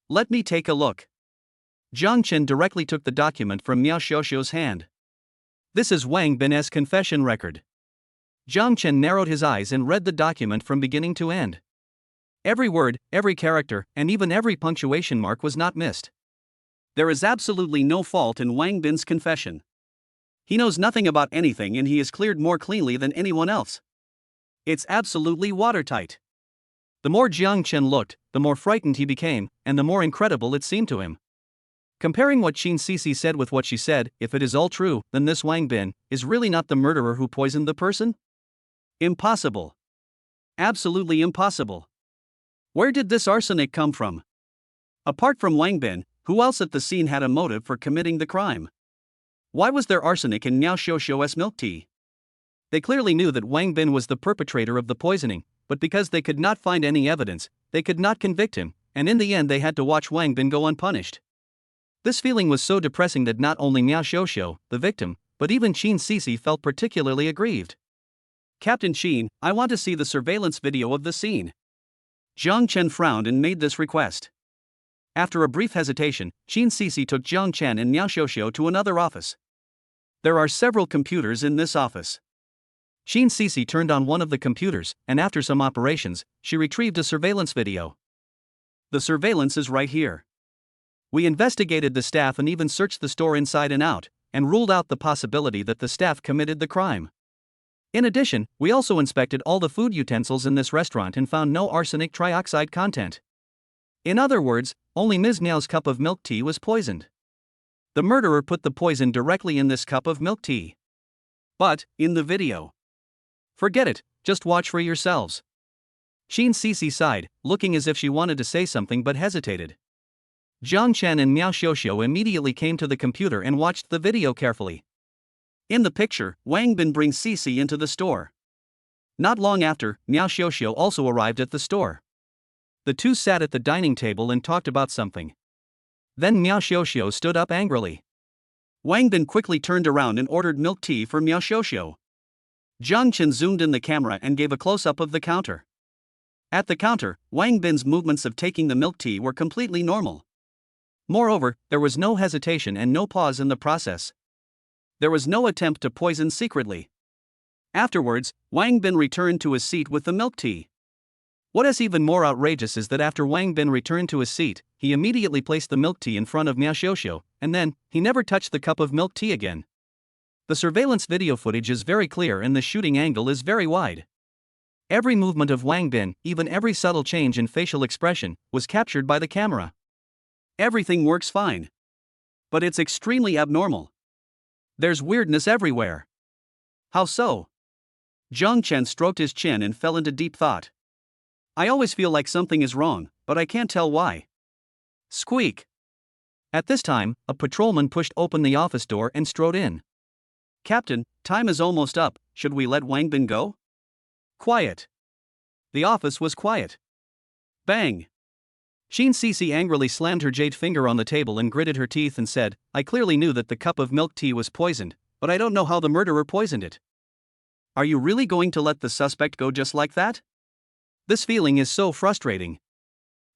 S1: Let me take a look.
S2: Jiang Chen directly took the document from Miao Xiuxiu's hand. This is Wang Bin's confession record. Jiang Chen narrowed his eyes and read the document from beginning to end. Every word, every character, and even every punctuation mark was not missed.
S1: There is absolutely no fault in Wang Bin's confession. He knows nothing about anything and he is cleared more cleanly than anyone else. It's absolutely watertight.
S2: The more Jiang Chen looked, the more frightened he became, and the more incredible it seemed to him. Comparing what Shin Cece said with what she said, if it is all true, then this Wang Bin is really not the murderer who poisoned the person?
S1: Impossible. Absolutely impossible. Where did this arsenic come from? Apart from Wang Bin, who else at the scene had a motive for committing the crime? Why was there arsenic in Miao Xiuxiu's milk tea? They clearly knew that Wang Bin was the perpetrator of the poisoning, but because they could not find any evidence, they could not convict him, and in the end they had to watch Wang Bin go unpunished. This feeling was so depressing that not only Miao Xiuxiu, the victim, but even Shin Cece felt particularly aggrieved. Captain Shin, I want to see the surveillance video of the scene. Jiang Chen frowned and made this request. After a brief hesitation, Shin Cece took Jiang Chen and Miao Xiuxiu to another office. There are several computers in this office.
S2: Shin Cece turned on one of the computers, and after some operations, she retrieved a surveillance video.
S1: The surveillance is right here.
S2: We investigated the staff and even searched the store inside and out, and ruled out the possibility that the staff committed the crime. In addition, we also inspected all the food utensils in this restaurant and found no arsenic trioxide content. In other words, only Ms. Miao's cup of milk tea was poisoned. The murderer put the poison directly in this cup of milk tea.
S1: But, in the video.
S2: Forget it, just watch for yourselves. Shin Cece sighed, looking as if she wanted to say something but hesitated. Jiang Chen and Miao Xiuxiu immediately came to the computer and watched the video carefully.
S1: In the picture, Wang Bin brings Cece into the store. Not long after, Miao Xiuxiu also arrived at the store.
S2: The two sat at the dining table and talked about something. Then Miao Xiuxiu stood up angrily.
S1: Wang Bin quickly turned around and ordered milk tea for Miao Xiuxiu. Jiang Chen zoomed in the camera and gave a close-up of the counter. At the counter, Wang Bin's movements of taking the milk tea were completely normal.
S2: Moreover, there was no hesitation and no pause in the process.
S1: There was no attempt to poison secretly. Afterwards, Wang Bin returned to his seat with the milk tea.
S2: What is even more outrageous is that after Wang Bin returned to his seat, he immediately placed the milk tea in front of Miao Xiuxiu, and then, he never touched the cup of milk tea again. The surveillance video footage is very clear and the shooting angle is very wide. Every movement of Wang Bin, even every subtle change in facial expression, was captured by the camera.
S1: Everything works fine. But it's extremely abnormal. There's weirdness everywhere. How so? Jiang Chen stroked his chin and fell into deep thought. I always feel like something is wrong, but I can't tell why. Squeak.
S2: At this time, a patrolman pushed open the office door and strode in.
S1: Captain, time is almost up, should we let Wang Bin go? Quiet. The office was quiet. Bang!
S2: Sheen Cece angrily slammed her jade finger on the table and gritted her teeth and said, I clearly knew that the cup of milk tea was poisoned, but I don't know how the murderer poisoned it.
S1: Are you really going to let the suspect go just like that?
S2: This feeling is so frustrating.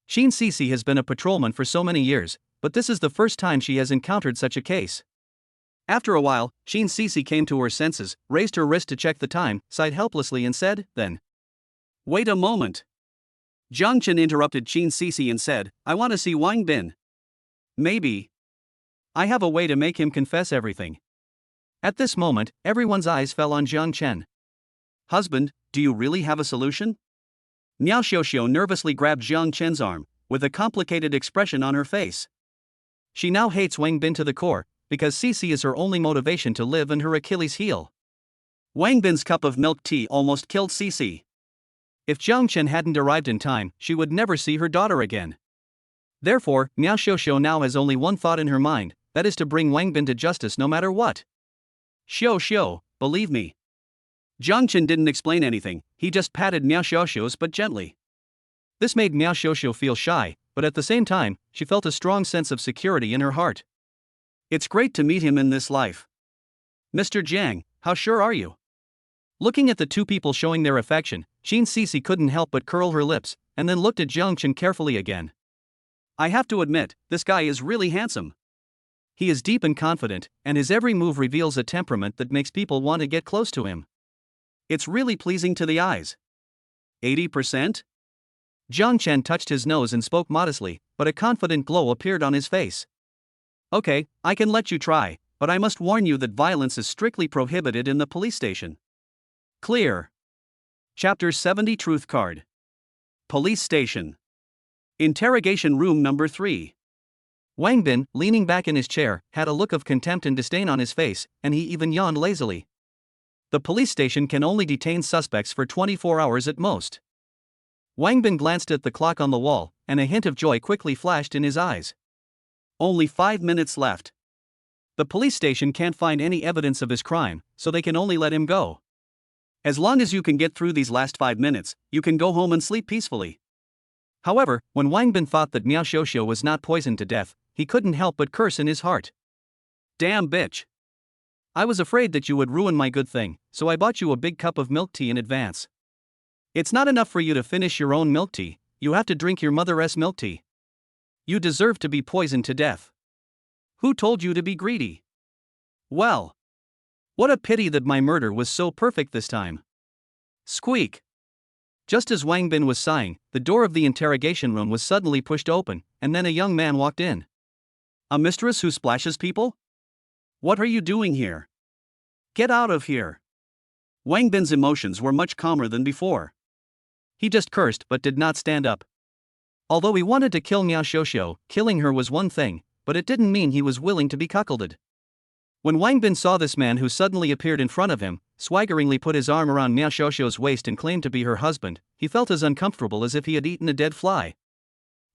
S2: Sheen Cece has been a patrolman for so many years, but this is the first time she has encountered such a case. After a while, Sheen Cece came to her senses, raised her wrist to check the time, sighed helplessly and said, then.
S1: Wait a moment. Jiang Chen interrupted Sheen Cece and said, I want to see Wang Bin. Maybe.
S2: I have a way to make him confess everything. At this moment, everyone's eyes fell on Jiang Chen.
S1: Husband, do you really have a solution? Miao Xiaoxiao nervously grabbed Jiang Chen's arm, with a complicated expression on her face.
S2: She now hates Wang Bin to the core, because Cece is her only motivation to live and her Achilles heel.
S1: Wang Bin's cup of milk tea almost killed Cece.
S2: If Jiang Chen hadn't arrived in time, she would never see her daughter again. Therefore, Miao Xiaoxiao now has only one thought in her mind, that is to bring Wang Bin to justice no matter what.
S1: Xiao, believe me. Jiang Chen didn't explain anything, he just patted Miao Xiaoxiao's butt gently.
S2: This made Miao Xiaoxiao feel shy, but at the same time, she felt a strong sense of security in her heart.
S1: It's great to meet him in this life. Mr. Jiang, how sure are you?
S2: Looking at the two people showing their affection, Sheen Cece couldn't help but curl her lips, and then looked at Jiang Chen carefully again.
S1: I have to admit, this guy is really handsome.
S2: He is deep and confident, and his every move reveals a temperament that makes people want to get close to him.
S1: It's really pleasing to the eyes. 80%?
S2: Jiang Chen touched his nose and spoke modestly, but a confident glow appeared on his face.
S1: Okay, I can let you try, but I must warn you that violence is strictly prohibited in the police station. Clear. Chapter 70 Truth Card. Police Station. Interrogation Room Number 3.
S2: Wang Bin, leaning back in his chair, had a look of contempt and disdain on his face, and he even yawned lazily. The police station can only detain suspects for 24 hours at most. Wang Bin glanced at the clock on the wall, and a hint of joy quickly flashed in his eyes.
S1: Only 5 minutes left. The police station can't find any evidence of his crime, so they can only let him go. As long as you can get through these last 5 minutes, you can go home and sleep peacefully.
S2: However, when Wang Bin thought that Miao Xiaoxiao was not poisoned to death, he couldn't help but curse in his heart.
S1: Damn bitch.
S2: I was afraid that you would ruin my good thing, so I bought you a big cup of milk tea in advance. It's not enough for you to finish your own milk tea, you have to drink your mother's milk tea. You deserve to be poisoned to death.
S1: Who told you to be greedy?
S2: Well. What a pity that my murder was so perfect this time.
S1: Squeak.
S2: Just as Wang Bin was sighing, the door of the interrogation room was suddenly pushed open, and then a young man walked in.
S1: A mistress who splashes people? What are you doing here? Get out of here. Wang Bin's emotions were much calmer than before.
S2: He just cursed but did not stand up. Although he wanted to kill Miao Xiaoxiao, killing her was one thing, but it didn't mean he was willing to be cuckolded. When Wang Bin saw this man who suddenly appeared in front of him, swaggeringly put his arm around Miao Xiaoxiao's waist and claimed to be her husband, he felt as uncomfortable as if he had eaten a dead fly.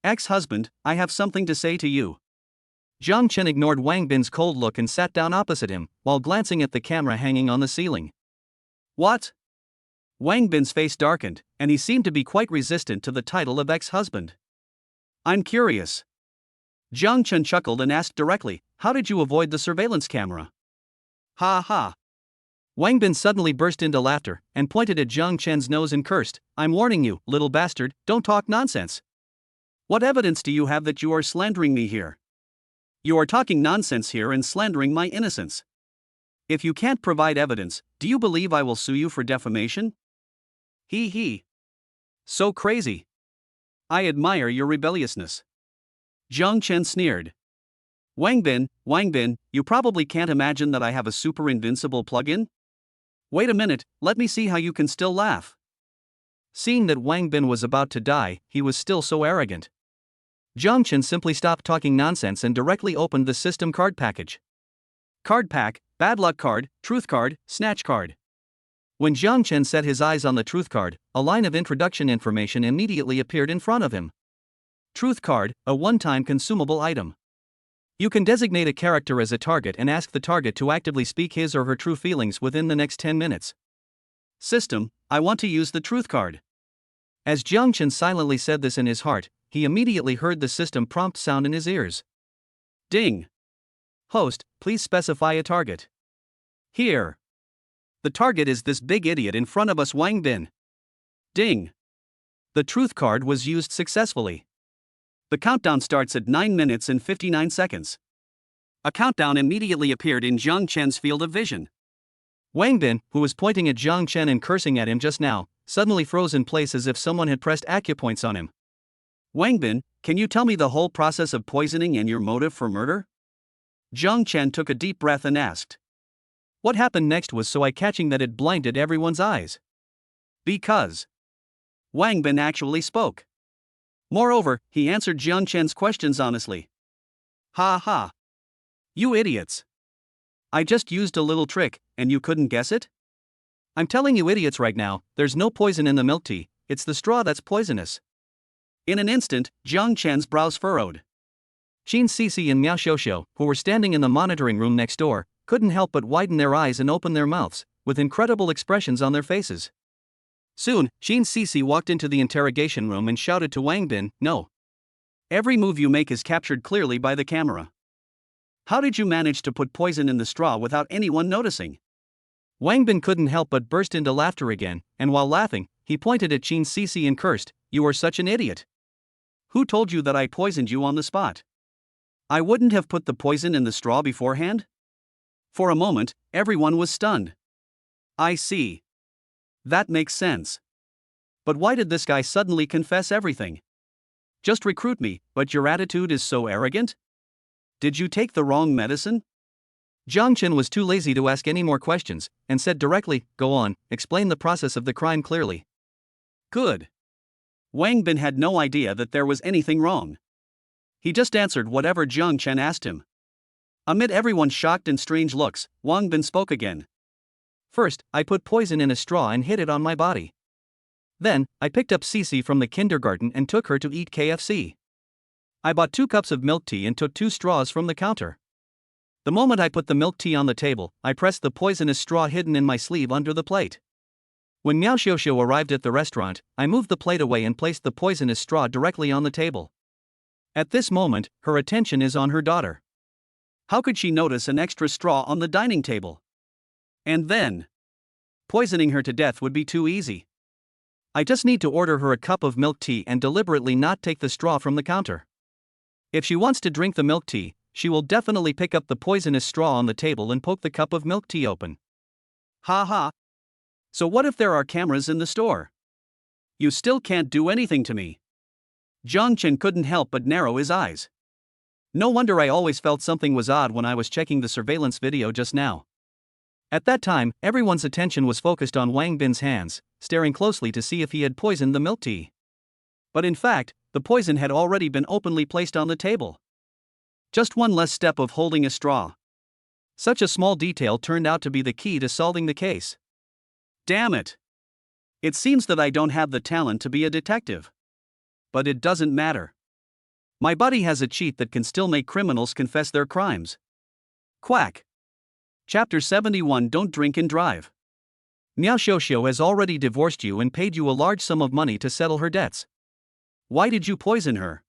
S1: Ex-husband, I have something to say to you.
S2: Jiang Chen ignored Wang Bin's cold look and sat down opposite him, while glancing at the camera hanging on the ceiling.
S1: What? Wang Bin's face darkened, and he seemed to be quite resistant to the title of ex-husband. I'm curious. Jiang Chen chuckled and asked directly, how did you avoid the surveillance camera? Ha ha.
S2: Wang Bin suddenly burst into laughter, and pointed at Jiang Chen's nose and cursed, I'm warning you, little bastard, don't talk nonsense.
S1: What evidence do you have that you are slandering me here? You are talking nonsense here and slandering my innocence. If you can't provide evidence, do you believe I will sue you for defamation? Hee hee. So crazy. I admire your rebelliousness. Jiang Chen sneered. Wang Bin, you probably can't imagine that I have a super invincible plugin? Wait a minute, let me see how you can still laugh.
S2: Seeing that Wang Bin was about to die, he was still so arrogant. Jiang Chen simply stopped talking nonsense and directly opened the system card package.
S1: Card pack, bad luck card, truth card, snatch card.
S2: When Jiang Chen set his eyes on the truth card, a line of introduction information immediately appeared in front of him. Truth card, a one-time consumable item. You can designate a character as a target and ask the target to actively speak his or her true feelings within the next 10 minutes.
S1: System, I want to use the truth card.
S2: As Jiang Chen silently said this in his heart, he immediately heard the system prompt sound in his ears.
S1: Ding. Host, please specify a target. Here. The target is this big idiot in front of us, Wang Bin. Ding. The truth card was used successfully. The countdown starts at 9 minutes and 59 seconds. A countdown immediately appeared in Jiang Chen's field of vision.
S2: Wang Bin, who was pointing at Jiang Chen and cursing at him just now, suddenly froze in place as if someone had pressed acupoints on him.
S1: Wang Bin, can you tell me the whole process of poisoning and your motive for murder? Jiang Chen took a deep breath and asked.
S2: What happened next was so eye-catching that it blinded everyone's eyes.
S1: Because Wang Bin actually spoke. Moreover, he answered Jiang Chen's questions honestly. Ha ha. You idiots. I just used a little trick, and you couldn't guess it?
S2: I'm telling you idiots right now, there's no poison in the milk tea, it's the straw that's poisonous.
S1: In an instant, Jiang Chen's brows furrowed.
S2: Qin Sisi and Miao Xiuxiu, who were standing in the monitoring room next door, couldn't help but widen their eyes and open their mouths, with incredible expressions on their faces. Soon, Qin Sisi walked into the interrogation room and shouted to Wang Bin, "No.
S1: Every move you make is captured clearly by the camera. How did you manage to put poison in the straw without anyone noticing?"
S2: Wang Bin couldn't help but burst into laughter again, and while laughing, he pointed at Qin Sisi and cursed, "You are such an idiot.
S1: Who told you that I poisoned you on the spot? I wouldn't have put the poison in the straw beforehand?" For a moment, everyone was stunned. I see. That makes sense. But why did this guy suddenly confess everything? Just recruit me, but your attitude is so arrogant? Did you take the wrong medicine?
S2: Jiang Chen was too lazy to ask any more questions, and said directly, "Go on, explain the process of the crime clearly."
S1: Good. Wang Bin had no idea that there was anything wrong. He just answered whatever Jiang Chen asked him. Amid everyone's shocked and strange looks, Wang Bin spoke again.
S2: First, I put poison in a straw and hid it on my body. Then, I picked up Sisi from the kindergarten and took her to eat KFC. I bought 2 cups of milk tea and took 2 straws from the counter. The moment I put the milk tea on the table, I pressed the poisonous straw hidden in my sleeve under the plate. When Miao Xiuxiu arrived at the restaurant, I moved the plate away and placed the poisonous straw directly on the table. At this moment, her attention is on her daughter.
S1: How could she notice an extra straw on the dining table? And then, poisoning her to death would be too easy.
S2: I just need to order her a cup of milk tea and deliberately not take the straw from the counter. If she wants to drink the milk tea, she will definitely pick up the poisonous straw on the table and poke the cup of milk tea open.
S1: Ha ha. So what if there are cameras in the store? You still can't do anything to me. Jiang Chen couldn't help but narrow his eyes. No wonder I always felt something was odd when I was checking the surveillance video just now. At that time, everyone's attention was focused on Wang Bin's hands, staring closely to see if he had poisoned the milk tea. But in fact, the poison had already been openly placed on the table. Just one less step of holding a straw. Such a small detail turned out to be the key to solving the case. Damn it! It seems that I don't have the talent to be a detective. But it doesn't matter. My body has a cheat that can still make criminals confess their crimes. Quack. Chapter 71 Don't Drink and Drive.
S2: Miao Xiuxiu has already divorced you and paid you a large sum of money to settle her debts.
S1: Why did you poison her?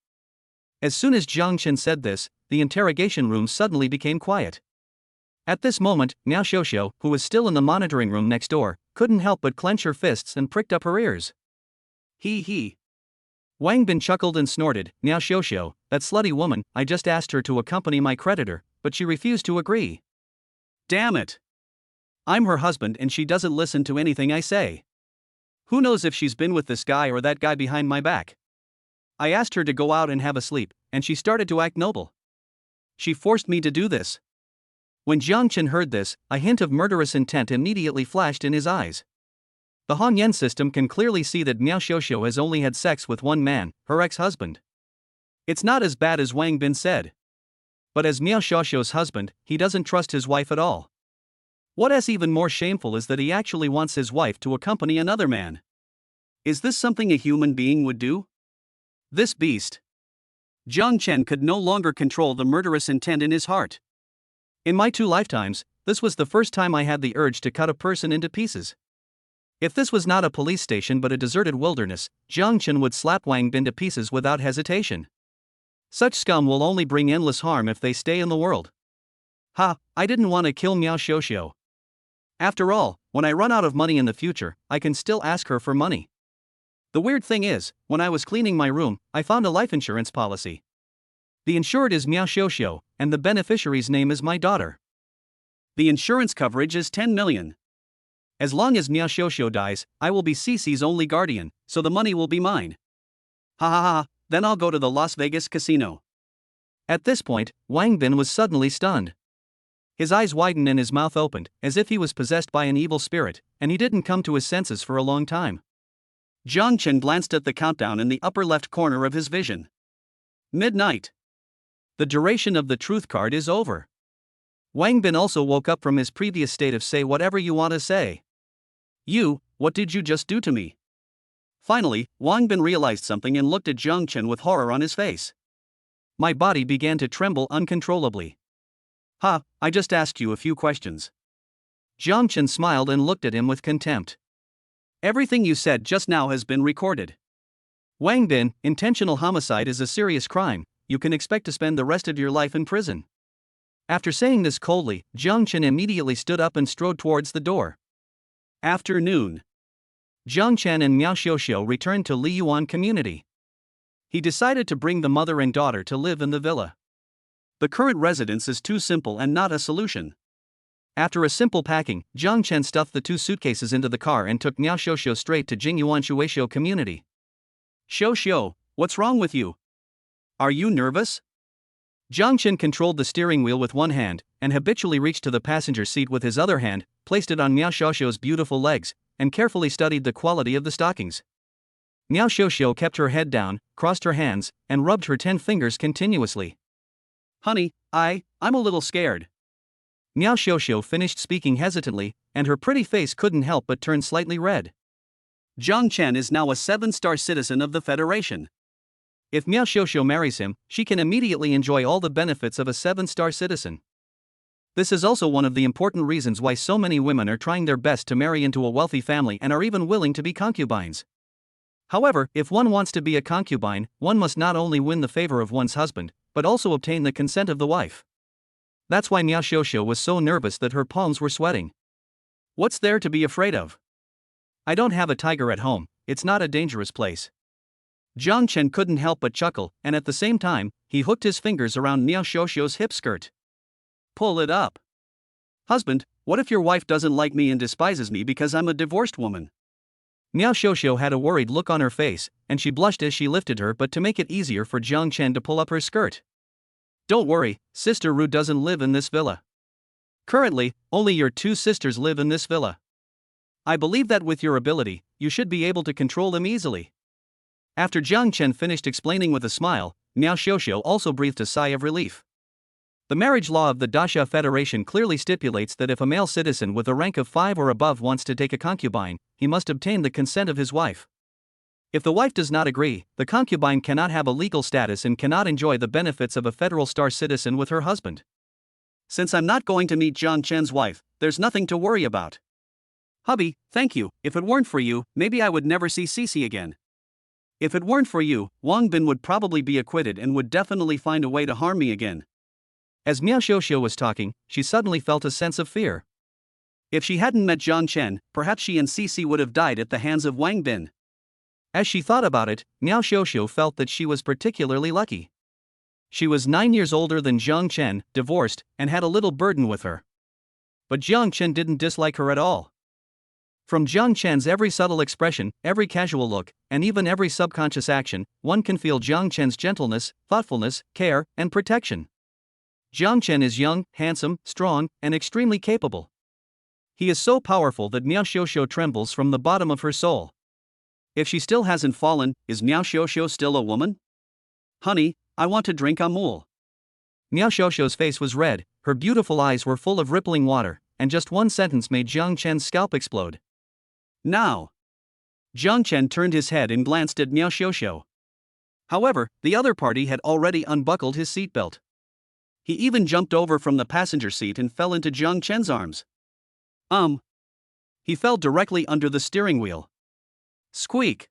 S2: As soon as Jiang Chen said this, the interrogation room suddenly became quiet. At this moment, Miao Xiuxiu, who was still in the monitoring room next door, couldn't help but clench her fists and pricked up her ears.
S1: Hee hee.
S2: Wang Bin chuckled and snorted, "Miao Xiuxiu, that slutty woman, I just asked her to accompany my creditor, but she refused to agree.
S1: Damn it. I'm her husband and she doesn't listen to anything I say. Who knows if she's been with this guy or that guy behind my back? I asked her to go out and have a sleep, and she started to act noble. She forced me to do this."
S2: When Jiang Chen heard this, a hint of murderous intent immediately flashed in his eyes. The Hongyan system can clearly see that Miao Xiuxiu has only had sex with one man, her ex-husband.
S1: It's not as bad as Wang Bin said. But as Miao Xiuxiu's husband, he doesn't trust his wife at all. What is even more shameful is that he actually wants his wife to accompany another man. Is this something a human being would do? This beast. Jiang Chen could no longer control the murderous intent in his heart.
S2: In my 2 lifetimes, this was the first time I had the urge to cut a person into pieces. If this was not a police station but a deserted wilderness, Jiang Chen would slap Wang Bin to pieces without hesitation. Such scum will only bring endless harm if they stay in the world. Ha, I didn't want to kill Miao Xiuxiu. After all, when I run out of money in the future, I can still ask her for money. The weird thing is, when I was cleaning my room, I found a life insurance policy. The insured is Miao Xiuxiu, and the beneficiary's name is my daughter.
S1: The insurance coverage is 10 million.
S2: As long as Miao Xiuxiu dies, I will be Cece's only guardian, so the money will be mine.
S1: Ha ha ha, then I'll go to the Las Vegas casino.
S2: At this point, Wang Bin was suddenly stunned. His eyes widened and his mouth opened, as if he was possessed by an evil spirit, and he didn't come to his senses for a long time.
S1: Jiang Chen glanced at the countdown in the upper left corner of his vision. Midnight.
S2: The duration of the truth card is over. Wang Bin also woke up from his previous state of say whatever you want to say.
S1: You, what did you just do to me? Finally, Wang Bin realized something and looked at Jiang Chen with horror on his face.
S2: My body began to tremble uncontrollably.
S1: Ha, I just asked you a few questions.
S2: Jiang Chen smiled and looked at him with contempt.
S1: Everything you said just now has been recorded.
S2: Wang Bin, intentional homicide is a serious crime. You can expect to spend the rest of your life in prison. After saying this coldly, Jiang Chen immediately stood up and strode towards the door.
S1: Afternoon.
S2: Jiang Chen and Miao Xiuxiu returned to Liyuan community. He decided to bring the mother and daughter to live in the villa.
S1: The current residence is too simple and not a solution.
S2: After a simple packing, Jiang Chen stuffed the 2 suitcases into the car and took Miao Xiuxiu straight to Jingyuan Shueishu community.
S1: Xiuxiu, what's wrong with you? Are you nervous?
S2: Jiang Chen controlled the steering wheel with one hand, and habitually reached to the passenger seat with his other hand, placed it on Miao Xiuxiu's beautiful legs, and carefully studied the quality of the stockings. Miao Xiuxiu kept her head down, crossed her hands, and rubbed her 10 fingers continuously.
S1: Honey, I'm a little scared.
S2: Miao Xiuxiu finished speaking hesitantly, and her pretty face couldn't help but turn slightly red.
S1: Jiang Chen is now a 7-star citizen of the Federation.
S2: If Miao Xiuxiu marries him, she can immediately enjoy all the benefits of a 7-star citizen. This is also one of the important reasons why so many women are trying their best to marry into a wealthy family and are even willing to be concubines. However, if one wants to be a concubine, one must not only win the favor of one's husband, but also obtain the consent of the wife. That's why Miao Xiuxiu was so nervous that her palms were sweating.
S1: What's there to be afraid of?
S2: I don't have a tiger at home, it's not a dangerous place.
S1: Jiang Chen couldn't help but chuckle, and at the same time, he hooked his fingers around Miao Xiuxiu's hip skirt. Pull it up. Husband, what if your wife doesn't like me and despises me because I'm a divorced woman?
S2: Miao Xiuxiu had a worried look on her face, and she blushed as she lifted her but to make it easier for Jiang Chen to pull up her skirt. Don't worry, Sister Ru doesn't live in this villa. Currently, only your 2 sisters live in this villa. I believe that with your ability, you should be able to control them easily. After Jiang Chen finished explaining with a smile, Miao Xiuxiu also breathed a sigh of relief. The marriage law of the Dasha Federation clearly stipulates that if a male citizen with a rank of 5 or above wants to take a concubine, he must obtain the consent of his wife. If the wife does not agree, the concubine cannot have a legal status and cannot enjoy the benefits of a federal star citizen with her husband.
S1: Since I'm not going to meet Jiang Chen's wife, there's nothing to worry about. Hubby, thank you. If it weren't for you, maybe I would never see Cece again. If it weren't for you, Wang Bin would probably be acquitted and would definitely find a way to harm me again.
S2: As Miao Xiuxiu was talking, she suddenly felt a sense of fear.
S1: If she hadn't met Jiang Chen, perhaps she and Cece would have died at the hands of Wang Bin.
S2: As she thought about it, Miao Xiuxiu felt that she was particularly lucky. She was 9 years older than Jiang Chen, divorced, and had a little burden with her. But Jiang Chen didn't dislike her at all. From Jiang Chen's every subtle expression, every casual look, and even every subconscious action, one can feel Jiang Chen's gentleness, thoughtfulness, care, and protection. Jiang Chen is young, handsome, strong, and extremely capable. He is so powerful that Miao Xiuxiu trembles from the bottom of her soul.
S1: If she still hasn't fallen, is Miao Xiuxiu still a woman? Honey, I want to drink Amul.
S2: Miao Xiuxiu's face was red, her beautiful eyes were full of rippling water, and just one sentence made Jiang Chen's scalp explode.
S1: Now. Jiang Chen turned his head and glanced at Miao Xiuxiu. However, the other party had already unbuckled his seatbelt. He even jumped over from the passenger seat and fell into Jiang Chen's arms. He fell directly under the steering wheel. Squeak!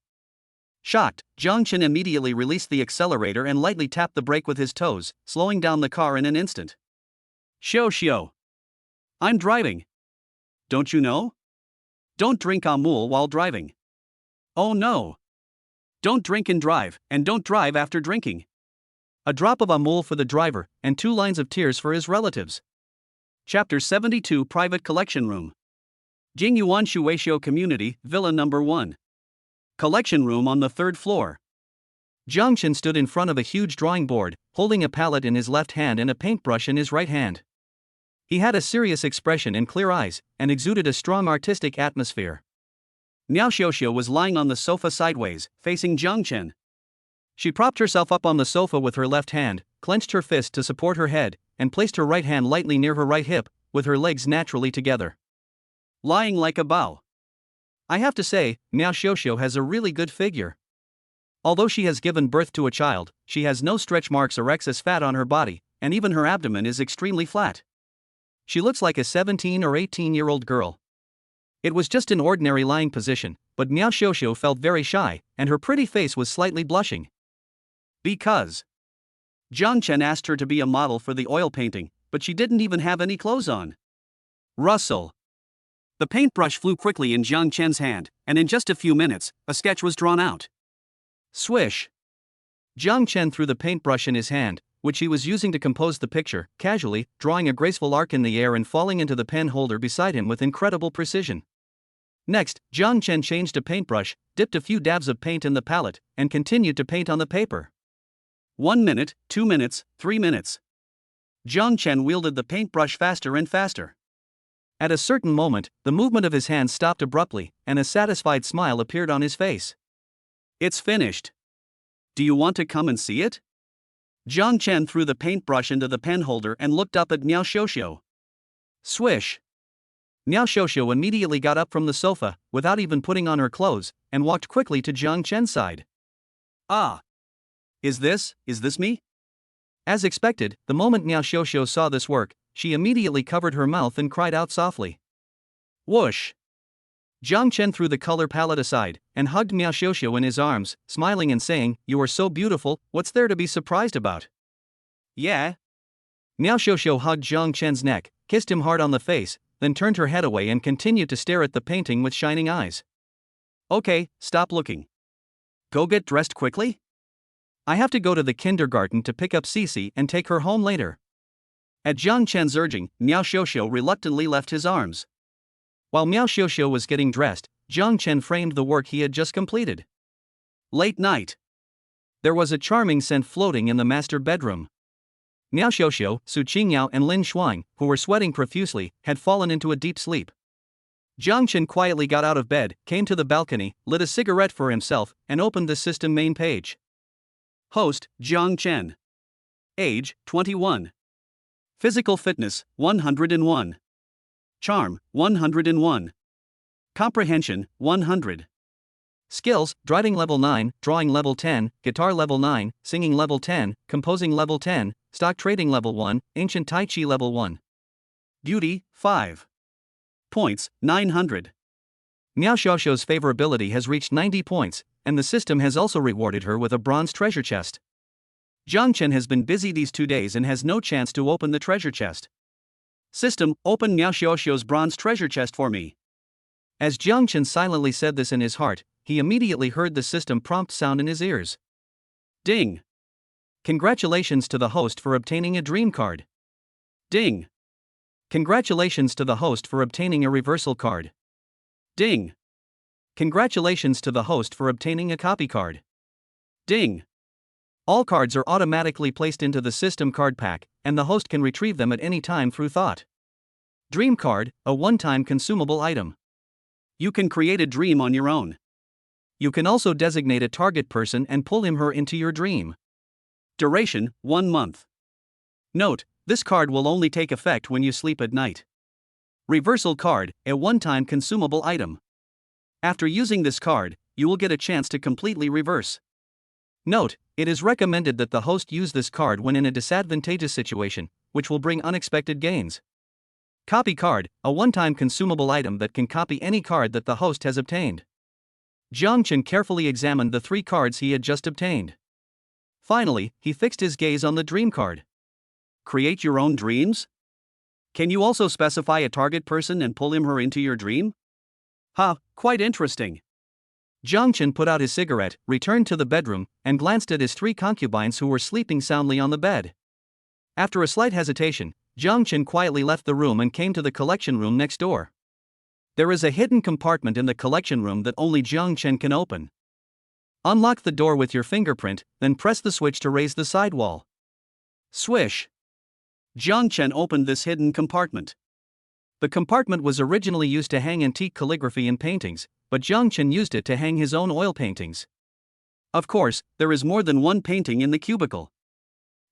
S1: Shocked, Jiang Chen immediately released the accelerator and lightly tapped the brake with his toes, slowing down the car in an instant. Xiao. I'm driving. Don't you know? Don't drink Amul while driving. Oh no. Don't drink and drive, and don't drive after drinking. A drop of Amul for the driver, and 2 lines of tears for his relatives. Chapter 72 Private Collection Room. Jingyuan Shueisho Community, Villa No. 1. Collection room on the 3rd floor.
S2: Jiang Chen stood in front of a huge drawing board, holding a palette in his left hand and a paintbrush in his right hand. He had a serious expression and clear eyes, and exuded a strong artistic atmosphere.
S1: Miao Xiaoxiao was lying on the sofa sideways, facing Jiang Chen. She propped herself up on the sofa with her left hand, clenched her fist to support her head, and placed her right hand lightly near her right hip, with her legs naturally together. Lying like a bow.
S2: I have to say, Miao Xiaoxiao has a really good figure. Although she has given birth to a child, she has no stretch marks or excess fat on her body, and even her abdomen is extremely flat. She looks like a 17 or 18-year-old girl. It was just an ordinary lying position, but Miao Xiaoxiao felt very shy, and her pretty face was slightly blushing.
S1: Because Jiang Chen asked her to be a model for the oil painting, but she didn't even have any clothes on. Rustle. The paintbrush flew quickly in Jiang Chen's hand, and in just a few minutes, a sketch was drawn out. Swish.
S2: Jiang Chen threw the paintbrush in his hand, which he was using to compose the picture, casually, drawing a graceful arc in the air and falling into the pen holder beside him with incredible precision. Next, Jiang Chen changed a paintbrush, dipped a few dabs of paint in the palette, and continued to paint on the paper.
S1: 1 minute, 2 minutes, 3 minutes. Jiang Chen wielded the paintbrush faster and faster.
S2: At a certain moment, the movement of his hand stopped abruptly, and a satisfied smile appeared on his face.
S1: It's finished. Do you want to come and see it? Jiang Chen threw the paintbrush into the pen holder and looked up at Miao Xiaoxiao. Swish.
S2: Miao Xiaoxiao immediately got up from the sofa, without even putting on her clothes, and walked quickly to Jiang Chen's side.
S1: Ah. Is this me?
S2: As expected, the moment Miao Xiaoxiao saw this work, she immediately covered her mouth and cried out softly.
S1: Whoosh!
S2: Jiang Chen threw the color palette aside, and hugged Miao Xiaoxiao in his arms, smiling and saying, "You are so beautiful, what's there to be surprised about?"
S1: Yeah.
S2: Miao Xiaoxiao hugged Jiang Chen's neck, kissed him hard on the face, then turned her head away and continued to stare at the painting with shining eyes.
S1: Okay, stop looking. Go get dressed quickly?
S2: I have to go to the kindergarten to pick up Cici and take her home later.
S1: At Jiang Chen's urging, Miao Xiaoxiao reluctantly left his arms.
S2: While Miao Xiaoxiao was getting dressed, Jiang Chen framed the work he had just completed.
S1: Late night.
S2: There was a charming scent floating in the master bedroom. Miao Xiaoxiao, Su Qingyao and Lin Shuang, who were sweating profusely, had fallen into a deep sleep. Jiang Chen quietly got out of bed, came to the balcony, lit a cigarette for himself, and opened the system main page.
S1: Host, Jiang Chen. Age, 21. Physical fitness, 101. Charm, 101. Comprehension, 100.
S2: Skills, driving level 9, drawing level 10, guitar level 9, singing level 10, composing level 10, stock trading level 1, ancient Tai Chi level 1.
S1: Beauty, 5. Points, 900.
S2: Miao Xiaoxiao's favorability has reached 90 points, and the system has also rewarded her with a bronze treasure chest. Jiang Chen has been busy these 2 days and has no chance to open the treasure chest.
S1: System, open Miao Xiaoxiao's bronze treasure chest for me.
S2: As Jiang Chen silently said this in his heart, he immediately heard the system prompt sound in his ears.
S1: Ding.
S2: Congratulations to the host for obtaining a dream card.
S1: Ding.
S2: Congratulations to the host for obtaining a reversal card.
S1: Ding.
S2: Congratulations to the host for obtaining a copy card.
S1: Ding.
S2: All cards are automatically placed into the system card pack, and the host can retrieve them at any time through thought. Dream card, a one-time consumable item.
S1: You can create a dream on your own.
S2: You can also designate a target person and pull him/her into your dream.
S1: Duration, 1 month. Note, this card will only take effect when you sleep at night. Reversal card, a one-time consumable item. After using this card, you will get a chance to completely reverse.
S2: Note, it is recommended that the host use this card when in a disadvantageous situation, which will bring unexpected gains. Copy card, a one-time consumable item that can copy any card that the host has obtained. Jiang Chen carefully examined the 3 cards he had just obtained. Finally, he fixed his gaze on the dream card.
S1: Create your own dreams? Can you also specify a target person and pull him or her into your dream? Quite interesting.
S2: Jiang Chen put out his cigarette, returned to the bedroom, and glanced at his 3 concubines who were sleeping soundly on the bed. After a slight hesitation, Jiang Chen quietly left the room and came to the collection room next door. There is a hidden compartment in the collection room that only Jiang Chen can open. Unlock the door with your fingerprint, then press the switch to raise the sidewall.
S1: Swish. Jiang Chen opened this hidden compartment.
S2: The compartment was originally used to hang antique calligraphy and paintings, but Jiang Chen used it to hang his own oil paintings.
S1: Of course, there is more than one painting in the cubicle.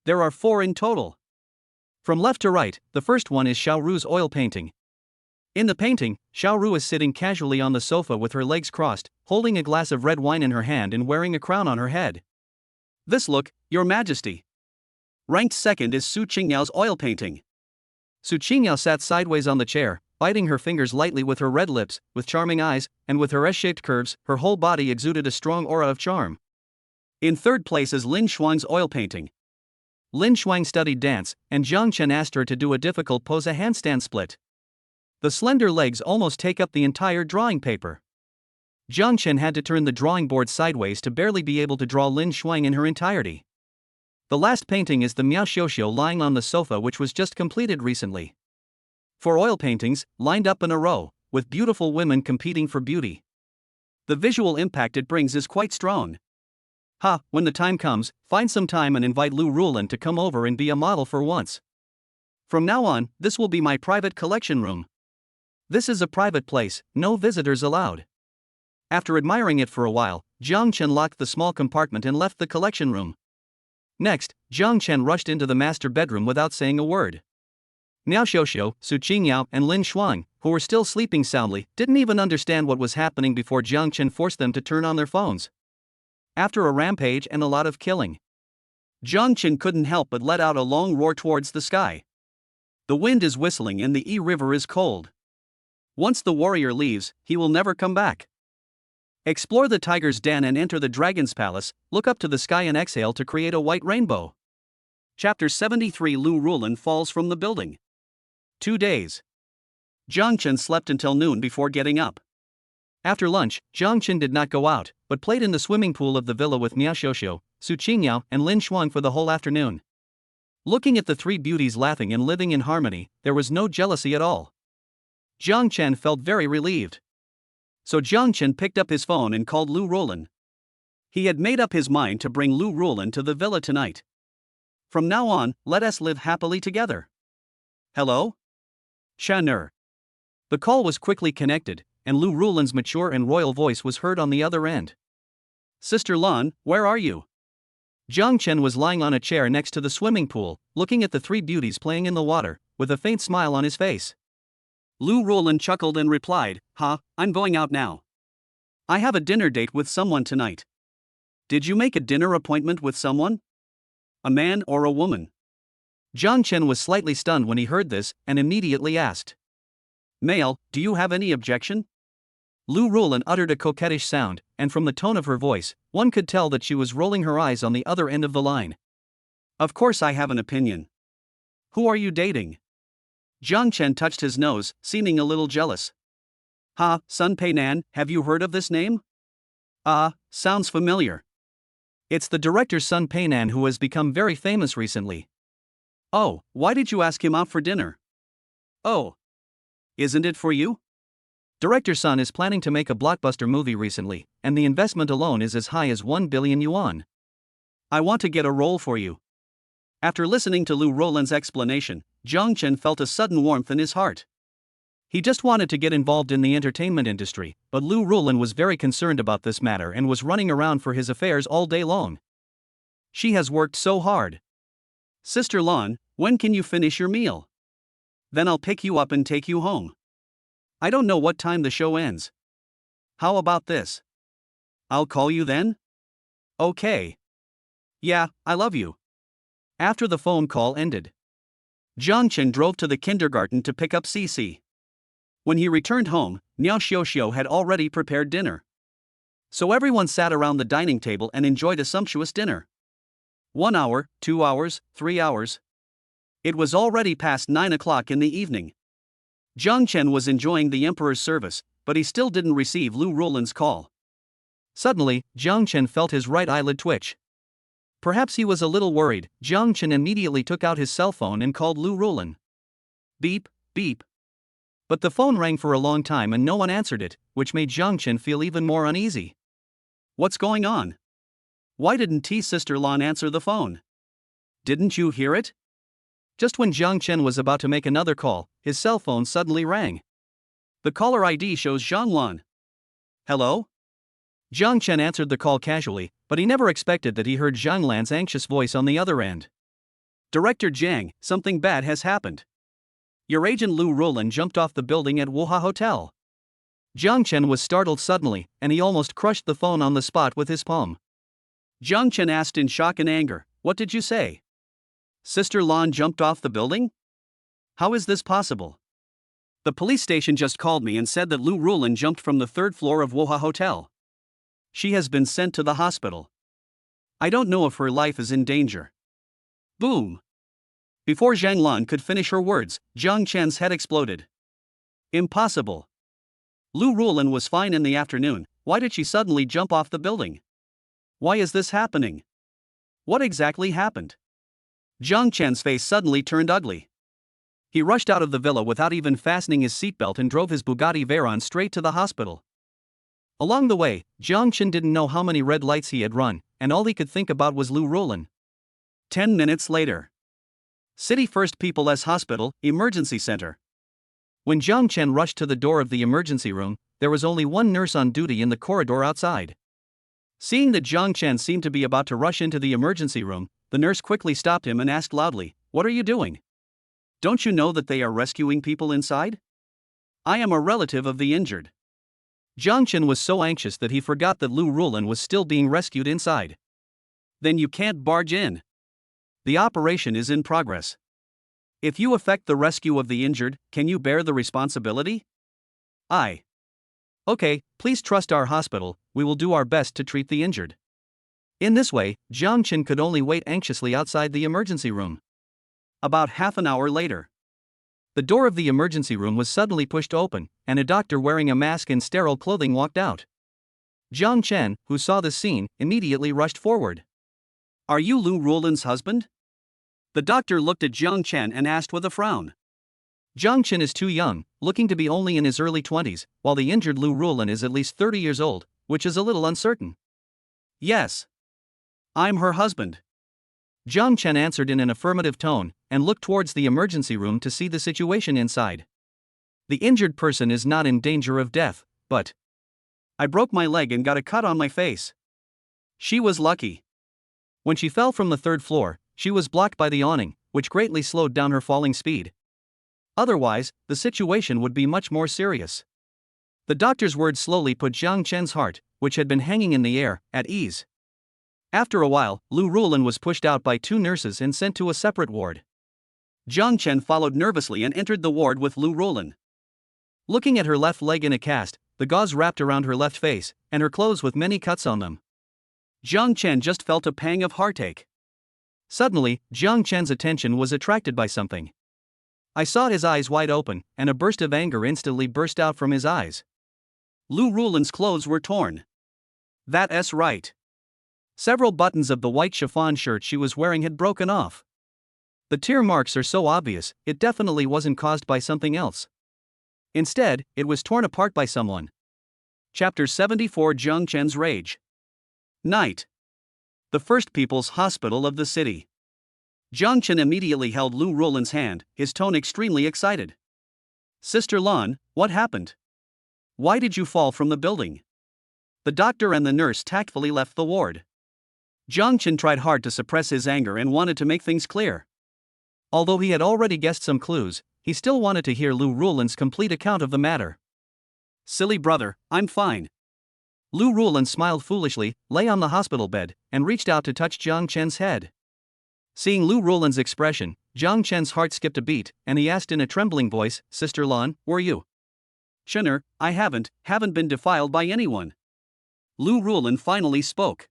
S1: There are 4 in total.
S2: From left to right, the first one is Xiao Ru's oil painting. In the painting, Xiao Ru is sitting casually on the sofa with her legs crossed, holding a glass of red wine in her hand and wearing a crown on her head.
S1: This look, Your Majesty. Ranked second is Su Qingyao's oil painting.
S2: Su Qingyao sat sideways on the chair, biting her fingers lightly with her red lips, with charming eyes, and with her S-shaped curves, her whole body exuded a strong aura of charm.
S1: In third place is Lin Shuang's oil painting.
S2: Lin Shuang studied dance, and Jiang Chen asked her to do a difficult pose, a handstand split. The slender legs almost take up the entire drawing paper. Jiang Chen had to turn the drawing board sideways to barely be able to draw Lin Shuang in her entirety. The last painting is the Miao Xiuxiu lying on the sofa, which was just completed recently. 4 oil paintings, lined up in a row, with beautiful women competing for beauty.
S1: The visual impact it brings is quite strong.
S2: When the time comes, find some time and invite Lu Rulin to come over and be a model for once.
S1: From now on, this will be my private collection room.
S2: This is a private place, no visitors allowed. After admiring it for a while, Jiang Chen locked the small compartment and left the collection room. Next, Jiang Chen rushed into the master bedroom without saying a word. Miao Xiuxiu, Su Qingyao, and Lin Shuang, who were still sleeping soundly, didn't even understand what was happening before Jiang Chen forced them to turn on their phones. After a rampage and a lot of killing,
S1: Jiang Chen couldn't help but let out a long roar towards the sky. The wind is whistling and the Yi River is cold. Once the warrior leaves, he will never come back. Explore the tiger's den and enter the dragon's palace, look up to the sky and exhale to create a white rainbow. Chapter 73. Lu Rulin falls from the building. 2 days. Jiang Chen slept until noon before getting up.
S2: After lunch, Jiang Chen did not go out, but played in the swimming pool of the villa with Miao Xiuxiu, Su Qingyao, and Lin Shuang for the whole afternoon. Looking at the 3 beauties laughing and living in harmony, there was no jealousy at all. Jiang Chen felt very relieved.
S1: So Jiang Chen picked up his phone and called Lu Rulin. He had made up his mind to bring Lu Rulin to the villa tonight. From now on, let us live happily together. Hello? Shan'er.
S2: The call was quickly connected, and Lu Rulin's mature and royal voice was heard on the other end.
S1: Sister Lan, where are you?
S2: Jiang Chen was lying on a chair next to the swimming pool, looking at the 3 beauties playing in the water, with a faint smile on his face.
S1: Lu Rulin chuckled and replied, I'm going out now. I have a dinner date with someone tonight. Did you make a dinner appointment with someone? A man or a woman?
S2: Jiang Chen was slightly stunned when he heard this, and immediately asked.
S1: Male, do you have any objection?
S2: Lu Rulin uttered a coquettish sound, and from the tone of her voice, one could tell that she was rolling her eyes on the other end of the line.
S1: Of course I have an opinion. Who are you dating? Jiang Chen touched his nose, seeming a little jealous. Sun Peinan, have you heard of this name? Sounds familiar.
S2: It's the director's Sun Peinan who has become very famous recently.
S1: Oh, why did you ask him out for dinner? Oh. Isn't it for you?
S2: Director Sun is planning to make a blockbuster movie recently, and the investment alone is as high as 1 billion yuan.
S1: I want to get a role for you. After listening to Lu Rulin's explanation, Jiang Chen felt a sudden warmth in his heart.
S2: He just wanted to get involved in the entertainment industry, but Lu Rulin was very concerned about this matter and was running around for his affairs all day long.
S1: She has worked so hard. Sister Lan, when can you finish your meal? Then I'll pick you up and take you home. I don't know what time the show ends. How about this? I'll call you then? Okay. Yeah, I love you.
S2: After the phone call ended,
S1: Jiang Chen drove to the kindergarten to pick up Cici. When he returned home, Niao Xiuxiu had already prepared dinner. So everyone sat around the dining table and enjoyed a sumptuous dinner. 1 hour, 2 hours, 3 hours. It was already past 9 o'clock in the evening. Jiang Chen was enjoying the emperor's service, but he still didn't receive Lu Rulan's call.
S2: Suddenly, Jiang Chen felt his right eyelid twitch. Perhaps he was a little worried. Jiang Chen immediately took out his cell phone and called Lu Rulan. Beep, beep. But the phone rang for a long time and no one answered it, which made Jiang Chen feel even more uneasy.
S1: What's going on? Why didn't Sister Lan answer the phone? Didn't you hear it?
S2: Just when Jiang Chen was about to make another call, his cell phone suddenly rang.
S1: The caller ID shows Zhang Lan. Hello?
S2: Jiang Chen answered the call casually, but he never expected that he heard Zhang Lan's anxious voice on the other end.
S1: Director Jiang, something bad has happened. Your agent Lu Rulan jumped off the building at Wuha Hotel.
S2: Jiang Chen was startled suddenly, and he almost crushed the phone on the spot with his palm.
S1: Jiang Chen asked in shock and anger, "What did you say? Sister Lan jumped off the building? How is this possible? The police station just called me and said that Lu Rulan jumped from the 3rd floor of Wuha Hotel. She has been sent to the hospital. I don't know if her life is in danger." Boom! Before Zhang Lan could finish her words, Jiang Chen's head exploded. Impossible. Lu Rulan was fine in the afternoon. Why did she suddenly jump off the building? Why is this happening? What exactly happened? Jiang Chen's face suddenly turned ugly. He rushed out of the villa without even fastening his seatbelt and drove his Bugatti Veyron straight to the hospital. Along the way, Jiang Chen didn't know how many red lights he had run, and all he could think about was Lu Rulan. 10 minutes later. City First People's Hospital, Emergency Center. When Jiang Chen rushed to the door of the emergency room, there was only one nurse on duty in the corridor outside. Seeing that Jiang Chen seemed to be about to rush into the emergency room, the nurse quickly stopped him and asked loudly, "What are you doing? Don't you know that they are rescuing people inside? I am a relative of the injured." Jiang Chen was so anxious that he forgot that Lu Rulan was still being rescued inside. "Then you can't barge in. The operation is in progress. If you effect the rescue of the injured, can you bear the responsibility?" "Okay, please trust our hospital, we will do our best to treat the injured." In this way, Jiang Chen could only wait anxiously outside the emergency room. About half an hour later, the door of the emergency room was suddenly pushed open, and a doctor wearing a mask and sterile clothing walked out. Jiang Chen, who saw the scene, immediately rushed forward. "Are you Lu Rulan's husband?" The doctor looked at Jiang Chen and asked with a frown. Jiang Chen is too young, looking to be only in his early 20s, while the injured Lu Rulan is at least 30 years old, which is a little uncertain. "Yes. I'm her husband." Jiang Chen answered in an affirmative tone, and looked towards the emergency room to see the situation inside. The injured person is not in danger of death, but I broke my leg and got a cut on my face. She was lucky. When she fell from the 3rd floor, she was blocked by the awning, which greatly slowed down her falling speed. Otherwise, the situation would be much more serious. The doctor's words slowly put Jiang Chen's heart, which had been hanging in the air, at ease. After a while, Lu Rulan was pushed out by 2 nurses and sent to a separate ward. Jiang Chen followed nervously and entered the ward with Lu Rulan. Looking at her left leg in a cast, the gauze wrapped around her left face, and her clothes with many cuts on them, Jiang Chen just felt a pang of heartache. Suddenly, Jiang Chen's attention was attracted by something. I saw his eyes wide open, and a burst of anger instantly burst out from his eyes. Lu Rulan's clothes were torn. That's right. Several buttons of the white chiffon shirt she was wearing had broken off. The tear marks are so obvious, it definitely wasn't caused by something else. Instead, it was torn apart by someone. Chapter 74: Jiang Chen's Rage. Night. The First People's Hospital of the city. Jiang Chen immediately held Lu Rulan's hand, his tone extremely excited. "Sister Lan, what happened? Why did you fall from the building?" The doctor and the nurse tactfully left the ward. Jiang Chen tried hard to suppress his anger and wanted to make things clear. Although he had already guessed some clues, he still wanted to hear Lu Rulan's complete account of the matter. "Silly brother, I'm fine." Lu Rulan smiled foolishly, lay on the hospital bed, and reached out to touch Jiang Chen's head.
S2: Seeing Lu Rulan's expression, Jiang Chen's heart skipped a beat, and he asked in a trembling voice, Sister Lan, were you?
S1: Chinner, I haven't been defiled by anyone. Lu Rulan finally spoke.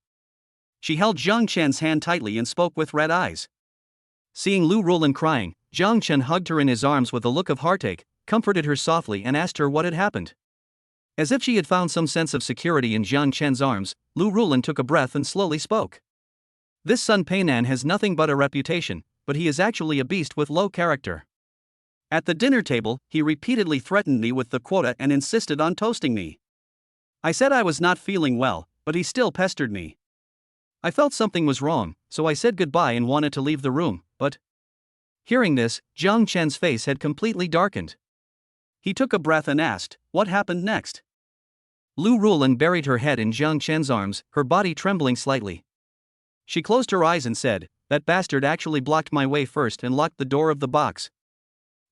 S1: She held Jiang Chen's hand tightly and spoke with red eyes.
S2: Seeing Lu Rulan crying, Jiang Chen hugged her in his arms with a look of heartache, comforted her softly and asked her what had happened. As if she had found some sense of security in Jiang Chen's arms, Lu Rulan took a breath and slowly spoke. This Sun Peinan has nothing but a reputation, but he is actually a beast with low character.
S1: At the dinner table, he repeatedly threatened me with the quota and insisted on toasting me. I said I was not feeling well, but he still pestered me.
S2: I felt something was wrong, so I said goodbye and wanted to leave the room, but... Hearing this, Jiang Chen's face had completely darkened.
S1: He took a breath and asked, what happened next?
S2: Lu Rulan buried her head in Jiang Chen's arms, her body trembling slightly. She closed her eyes and said, that bastard actually blocked my way first and locked the door of the box.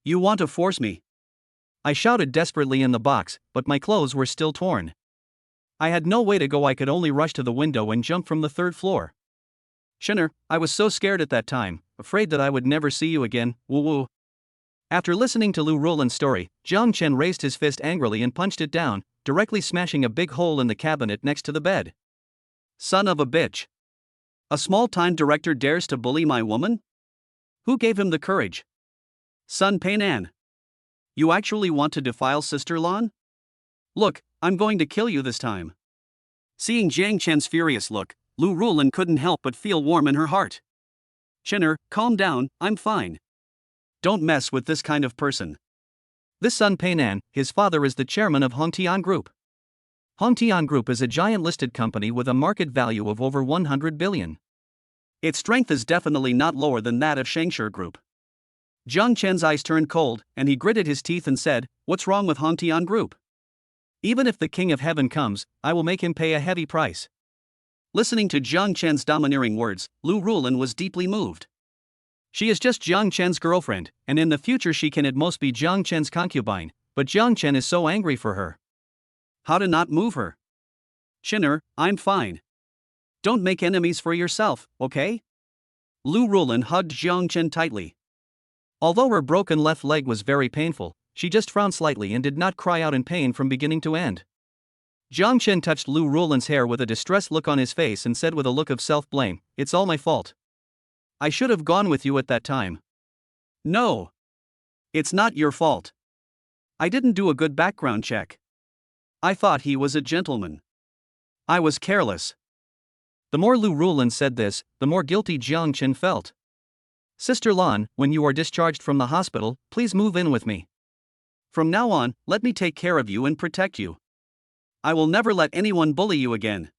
S1: You want to force me?
S2: I shouted desperately in the box, but my clothes were still torn. I had no way to go. I could only rush to the window and jump from the 3rd floor.
S1: Chinner, I was so scared at that time, afraid that I would never see you again, woo woo.
S2: After listening to Lu Rulan's story, Jiang Chen raised his fist angrily and punched it down, directly smashing a big hole in the cabinet next to the bed.
S1: Son of a bitch. A small-time director dares to bully my woman? Who gave him the courage? Sun Peinan. You actually want to defile Sister Lan? Look, I'm going to kill you this time. Seeing Jiang Chen's furious look, Lu Rulan couldn't help but feel warm in her heart. Chinner, calm down, I'm fine. Don't mess with this kind of person.
S2: This Sun Peinan, his father is the chairman of Hongtian Group. Hongtian Group is a giant listed company with a market value of over 100 billion.
S1: Its strength is definitely not lower than that of Shangshi Group. Jiang Chen's eyes turned cold, and he gritted his teeth and said, what's wrong with Hongtian Group?
S2: Even if the King of Heaven comes, I will make him pay a heavy price.
S1: Listening to Jiang Chen's domineering words, Lu Rulan was deeply moved.
S2: She is just Jiang Chen's girlfriend, and in the future she can at most be Jiang Chen's concubine, but Jiang Chen is so angry for her.
S1: How to not move her? Chinner, I'm fine. Don't make enemies for yourself, okay? Lu Rulan hugged Jiang Chen tightly.
S2: Although her broken left leg was very painful, she just frowned slightly and did not cry out in pain from beginning to end. Jiang Chen touched Lu Rulan's hair with a distressed look on his face and said with a look of self-blame, it's all my fault. I should have gone with you at that time.
S1: No. It's not your fault. I didn't do a good background check. I thought he was a gentleman. I was careless.
S2: The more Lu Rulan said this, the more guilty Jiang Chen felt. Sister Lan, when you are discharged from the hospital, please move in with me.
S1: From now on, let me take care of you and protect you. I will never let anyone bully you again.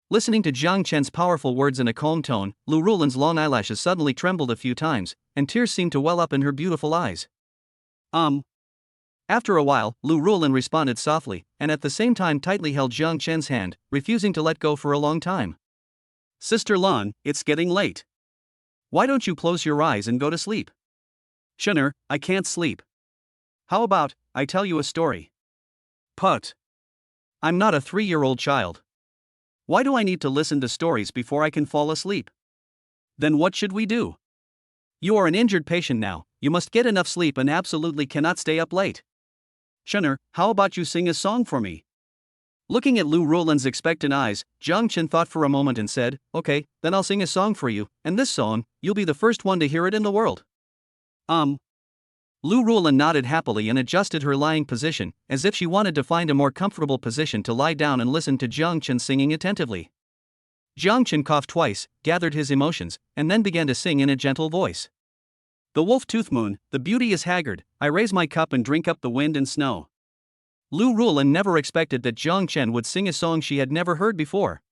S2: Listening to Jiang Chen's powerful words in a calm tone, Lu Rulan's long eyelashes suddenly trembled a few times, and tears seemed to well up in her beautiful eyes. After a while, Lu Rulan responded softly, and at the same time tightly held Jiang Chen's hand, refusing to let go for a long time.
S1: Sister Lan, it's getting late. Why don't you close your eyes and go to sleep? Chinner, I can't sleep. How about, I tell you a story?
S2: Put. I'm not a 3-year-old child.
S1: Why do I need to listen to stories before I can fall asleep? Then what should we do?
S2: You are an injured patient now, you must get enough sleep and absolutely cannot stay up late.
S1: Chinner, how about you sing a song for me?
S2: Looking at Lu Rulan's expectant eyes, Jiang Chen thought for a moment and said, okay, then I'll sing a song for you, and this song, you'll be the first one to hear it in the world. Lu Rulan nodded happily and adjusted her lying position, as if she wanted to find a more comfortable position to lie down and listen to Jiang Chen singing attentively. Jiang Chen coughed twice, gathered his emotions, and then began to sing in a gentle voice.
S1: The wolf-toothed moon, the beauty is haggard, I raise my cup and drink up the wind and snow.
S2: Lu Rulan never expected that Jiang Chen would sing a song she had never heard before.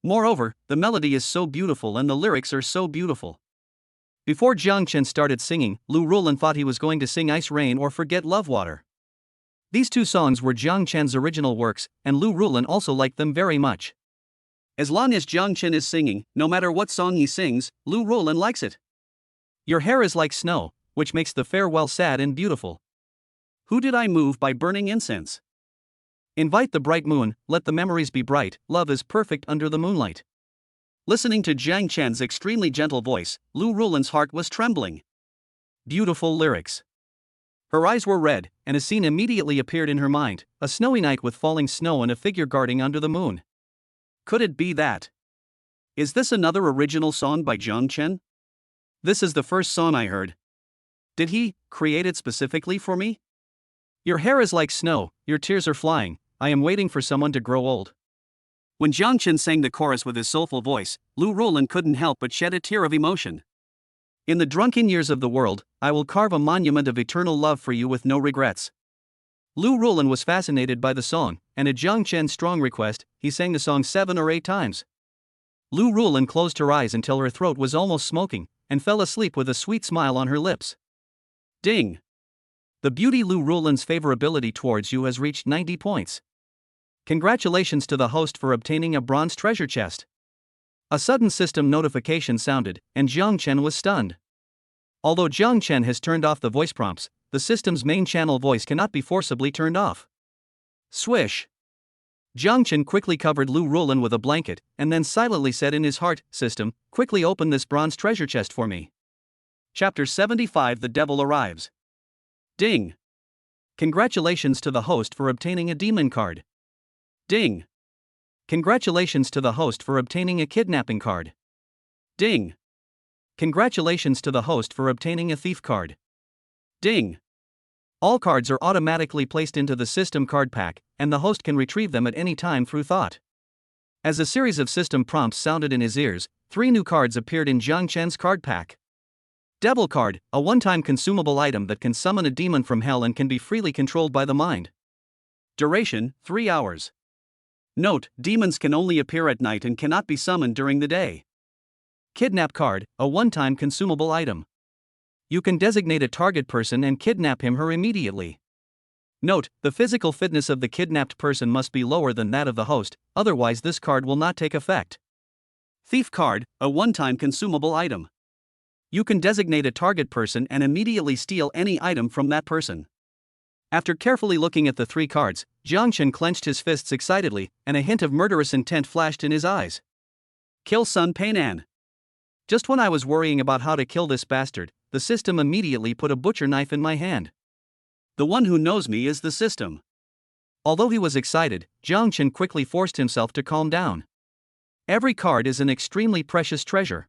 S1: Moreover, the melody is so beautiful and the lyrics are so beautiful.
S2: Before Jiang Chen started singing, Lu Rulan thought he was going to sing Ice Rain or Forget Love Water. These two songs were Jiang Chen's original works, and Lu Rulan also liked them very much.
S1: As long as Jiang Chen is singing, no matter what song he sings, Lu Rulan likes it.
S2: Your hair is like snow, which makes the farewell sad and beautiful.
S1: Who did I move by burning incense?
S2: Invite the bright moon, let the memories be bright, love is perfect under the moonlight.
S1: Listening to Jiang Chen's extremely gentle voice, Lu Rulan's heart was trembling.
S2: Beautiful lyrics. Her eyes were red, and a scene immediately appeared in her mind, a snowy night with falling snow and a figure guarding under the moon.
S1: Could it be that? Is this another original song by Jiang Chen? This is the first song I heard. Did he create it specifically for me?
S2: Your hair is like snow, your tears are flying, I am waiting for someone to grow old.
S1: When Jiang Chen sang the chorus with his soulful voice, Lu Rulan couldn't help but shed a tear of emotion.
S2: In the drunken years of the world, I will carve a monument of eternal love for you with no regrets. Lu Rulan was fascinated by the song, and at Jiang Chen's strong request, he sang the song 7 or 8 times. Lu Rulan closed her eyes until her throat was almost smoking, and fell asleep with a sweet smile on her lips.
S1: Ding!
S2: The beauty Lu Rulan's favorability towards you has reached 90 points. Congratulations to the host for obtaining a bronze treasure chest. A sudden system notification sounded, and Jiang Chen was stunned. Although Jiang Chen has turned off the voice prompts, the system's main channel voice cannot be forcibly turned off. Swish! Jiang Chen quickly covered Lu Rulan with a blanket, and then silently said in his heart, "System, quickly open this bronze treasure chest for me."
S1: Chapter 75 The Devil Arrives. Ding!
S2: Congratulations to the host for obtaining a demon card.
S1: Ding!
S2: Congratulations to the host for obtaining a kidnapping card.
S1: Ding!
S2: Congratulations to the host for obtaining a thief card.
S1: Ding!
S2: All cards are automatically placed into the system card pack, and the host can retrieve them at any time through thought. As a series of system prompts sounded in his ears, 3 new cards appeared in Jiang Chen's card pack. Devil card, a one-time consumable item that can summon a demon from hell and can be freely controlled by the mind.
S1: Duration, 3 hours. Note, demons can only appear at night and cannot be summoned during the day.
S2: Kidnap card, a one-time consumable item. You can designate a target person and kidnap him/her immediately. Note, the physical fitness of the kidnapped person must be lower than that of the host, otherwise this card will not take effect.
S1: Thief card, a one-time consumable item. You can designate a target person and immediately steal any item from that person.
S2: After carefully looking at the 3 cards, Jiang Chen clenched his fists excitedly, and a hint of murderous intent flashed in his eyes.
S1: Kill Sun Peinan.
S2: Just when I was worrying about how to kill this bastard, the system immediately put a butcher knife in my hand.
S1: The one who knows me is the system.
S2: Although he was excited, Jiang Chen quickly forced himself to calm down. Every card is an extremely precious treasure.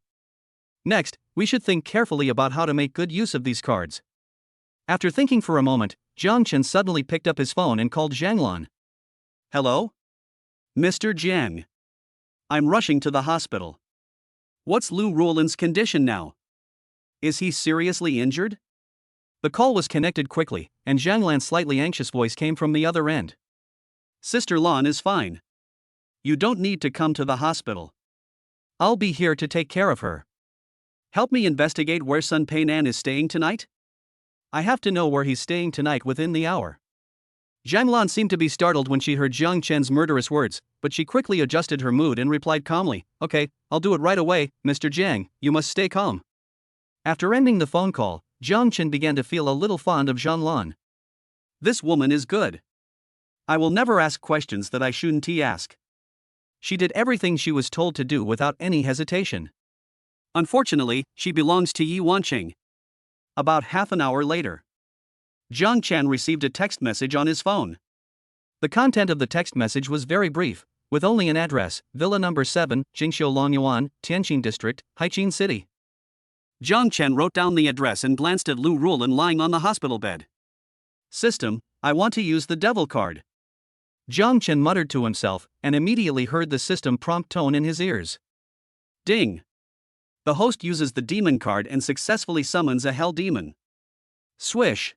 S2: Next, we should think carefully about how to make good use of these cards. After thinking for a moment, Jiang Chen suddenly picked up his phone and called Zhang Lan.
S1: Hello? Mr. Jiang. I'm rushing to the hospital. What's Lu Rulan's condition now? Is he seriously injured?
S2: The call was connected quickly, and Zhang Lan's slightly anxious voice came from the other end.
S1: Sister Lan is fine. You don't need to come to the hospital.
S2: I'll be here to take care of her.
S1: Help me investigate where Sun Peinan is staying tonight?
S2: I have to know where he's staying tonight within the hour. Zhang Lan seemed to be startled when she heard Jiang Chen's murderous words, but she quickly adjusted her mood and replied calmly, "Okay, I'll do it right away, Mr. Jiang, you must stay calm." After ending the phone call, Jiang Chen began to feel a little fond of Zhang Lan.
S1: This woman is good. I will never ask questions that I shouldn't ask.
S2: She did everything she was told to do without any hesitation.
S1: Unfortunately, she belongs to Yi Wanqing. About half an hour later, Jiang Chen received a text message on his phone.
S2: The content of the text message was very brief, with only an address, Villa Number 7, Jingxiu Longyuan, Tianjin District, Haichin City.
S1: Jiang Chen wrote down the address and glanced at Lu Rulan lying on the hospital bed. System, I want to use the devil card.
S2: Jiang Chen muttered to himself, and immediately heard the system prompt tone in his ears.
S1: Ding! The host uses the demon card and successfully summons a hell demon.
S2: Swish!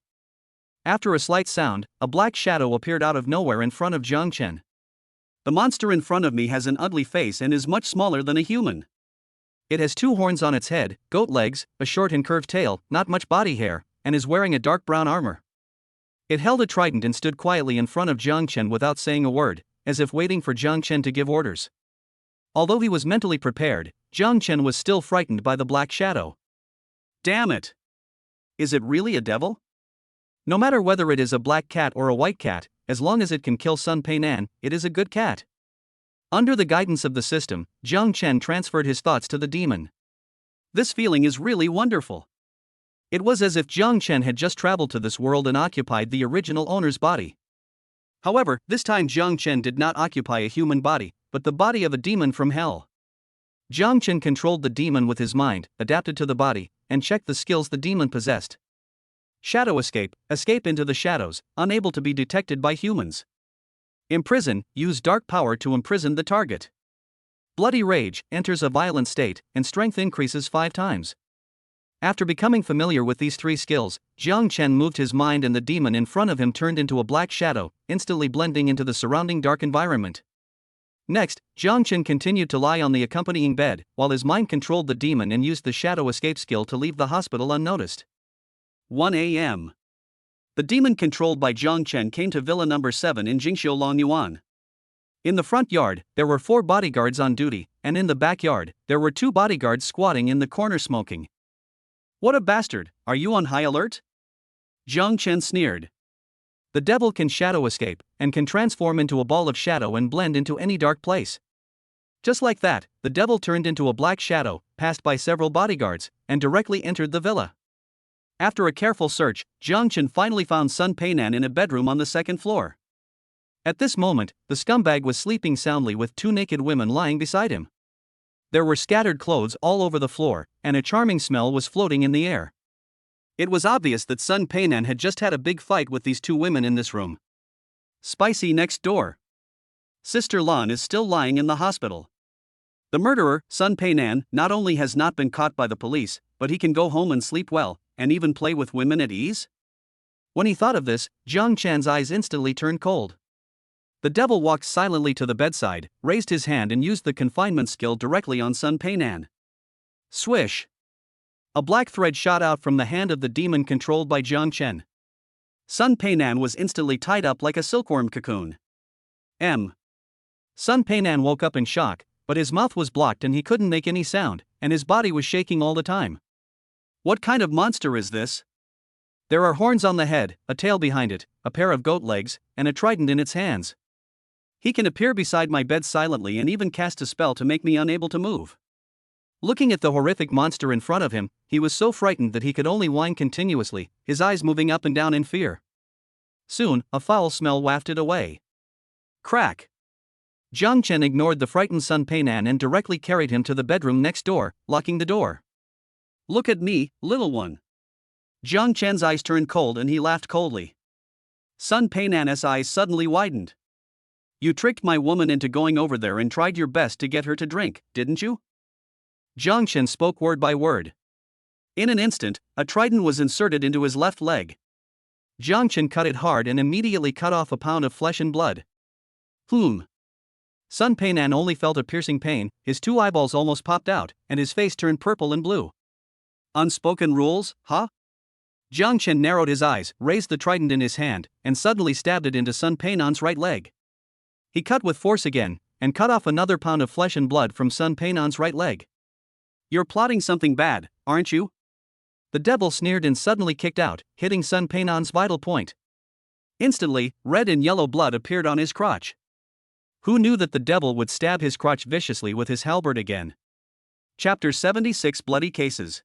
S2: After a slight sound, a black shadow appeared out of nowhere in front of Jiang Chen.
S1: The monster in front of me has an ugly face and is much smaller than a human.
S2: It has 2 horns on its head, goat legs, a short and curved tail, not much body hair, and is wearing a dark brown armor. It held a trident and stood quietly in front of Jiang Chen without saying a word, as if waiting for Jiang Chen to give orders. Although he was mentally prepared, Jiang Chen was still frightened by the black shadow.
S1: Damn it! Is it really a devil?
S2: No matter whether it is a black cat or a white cat, as long as it can kill Sun Peinan, it is a good cat. Under the guidance of the system, Jiang Chen transferred his thoughts to the demon.
S1: This feeling is really wonderful.
S2: It was as if Jiang Chen had just traveled to this world and occupied the original owner's body. However, this time Jiang Chen did not occupy a human body, but the body of a demon from hell. Jiang Chen controlled the demon with his mind, adapted to the body, and checked the skills the demon possessed. Shadow escape, escape into the shadows, unable to be detected by humans. Imprison, use dark power to imprison the target. Bloody rage, enters a violent state, and strength increases 5 times. After becoming familiar with these 3 skills, Jiang Chen moved his mind and the demon in front of him turned into a black shadow, instantly blending into the surrounding dark environment. Next, Jiang Chen continued to lie on the accompanying bed, while his mind controlled the demon and used the shadow escape skill to leave the hospital unnoticed.
S1: 1 a.m. The demon controlled by Jiang Chen came to Villa number 7 in Jingxiu Longyuan.
S2: In the front yard, there were 4 bodyguards on duty, and in the backyard, there were 2 bodyguards squatting in the corner smoking.
S1: What a bastard, are you on high alert? Jiang Chen sneered.
S2: The devil can shadow escape, and can transform into a ball of shadow and blend into any dark place. Just like that, the devil turned into a black shadow, passed by several bodyguards, and directly entered the villa. After a careful search, Jiang Chen finally found Sun Peinan in a bedroom on the 2nd floor. At this moment, the scumbag was sleeping soundly with 2 naked women lying beside him. There were scattered clothes all over the floor, and a charming smell was floating in the air.
S1: It was obvious that Sun Peinan had just had a big fight with these 2 women in this room. Spicy next door. Sister Lan is still lying in the hospital. The murderer, Sun Peinan, not only has not been caught by the police, but he can go home and sleep well, and even play with women at ease? When he thought of this, Jiang Chan's eyes instantly turned cold. The devil walked silently to the bedside, raised his hand and used the confinement skill directly on Sun Peinan. Swish! A black thread shot out from the hand of the demon controlled by Jiang Chen. Sun Peinan was instantly tied up like a silkworm cocoon. Sun Peinan woke up in shock, but his mouth was blocked and he couldn't make any sound, and his body was shaking all the time. What kind of monster is this? There are horns on the head, a tail behind it, a pair of goat legs, and a trident in its hands. He can appear beside my bed silently and even cast a spell to make me unable to move. Looking at the horrific monster in front of him, he was so frightened that he could only whine continuously, his eyes moving up and down in fear. Soon, a foul smell wafted away. Crack! Jiang Chen ignored the frightened Sun Peinan and directly carried him to the bedroom next door, locking the door. Look at me, little one. Jiang Chen's eyes turned cold and he laughed coldly. Sun Peinan's eyes suddenly widened. You tricked my woman into going over there and tried your best to get her to drink, didn't you? Jiang Chen spoke word by word. In an instant, a trident was inserted into his left leg. Jiang Chen cut it hard and immediately cut off a pound of flesh and blood. Sun Peinan only felt a piercing pain, his 2 eyeballs almost popped out, and his face turned purple and blue. Unspoken rules, huh? Jiang Chen narrowed his eyes, raised the trident in his hand, and suddenly stabbed it into Sun Peinan's right leg. He cut with force again, and cut off another pound of flesh and blood from Sun Peinan's right leg. You're plotting something bad, aren't you? The devil sneered and suddenly kicked out, hitting Sun Peinan's vital point. Instantly, red and yellow blood appeared on his crotch. Who knew that the devil would stab his crotch viciously with his halberd again? Chapter 76 Bloody Cases.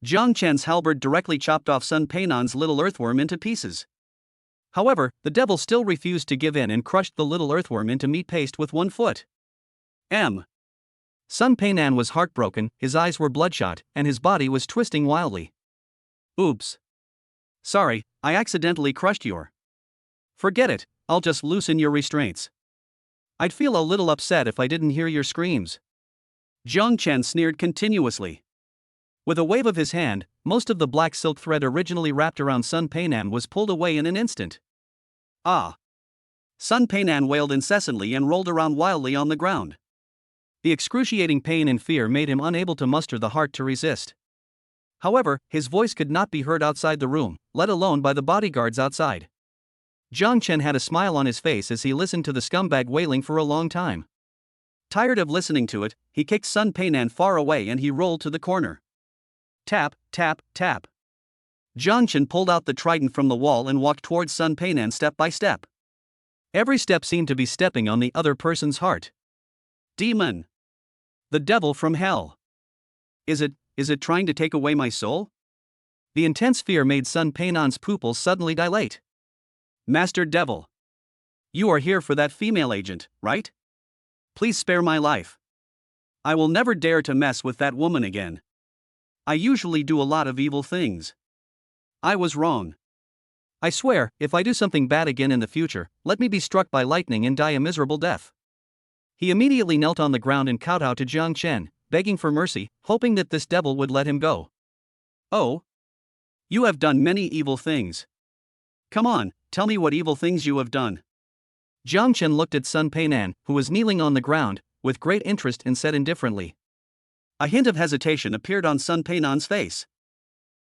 S1: Jiang Chen's halberd directly chopped off Sun Peinan's little earthworm into pieces. However, the devil still refused to give in and crushed the little earthworm into meat paste with 1 foot. Sun Peinan was heartbroken, his eyes were bloodshot, and his body was twisting wildly. Oops. Sorry, I accidentally crushed your. Forget it, I'll just loosen your restraints. I'd feel a little upset if I didn't hear your screams. Jiang Chen sneered continuously. With a wave of his hand, most of the black silk thread originally wrapped around Sun Peinan was pulled away in an instant. Ah! Sun Peinan wailed incessantly and rolled around wildly on the ground. The excruciating pain and fear made him unable to muster the heart to resist. However, his voice could not be heard outside the room, let alone by the bodyguards outside. Jiang Chen had a smile on his face as he listened to the scumbag wailing for a long time. Tired of listening to it, he kicked Sun Peinan far away and he rolled to the corner. Tap, tap, tap. Jiang Chen pulled out the trident from the wall and walked towards Sun Peinan step by step. Every step seemed to be stepping on the other person's heart. Demon. The devil from hell. Is it trying to take away my soul?
S2: The intense fear made Sun Peinan's pupils suddenly dilate.
S1: Master Devil. You are here for that female agent, right? Please spare my life. I will never dare to mess with that woman again. I usually do a lot of evil things. I was wrong.
S2: I swear, if I do something bad again in the future, let me be struck by lightning and die a miserable death. He immediately knelt on the ground and kowtowed to Jiang Chen, begging for mercy, hoping that this devil would let him go.
S1: Oh? You have done many evil things. Come on, tell me what evil things you have done.
S2: Jiang Chen looked at Sun Peinan, who was kneeling on the ground, with great interest and said indifferently.
S1: A hint of hesitation appeared on Sun Peinan's face.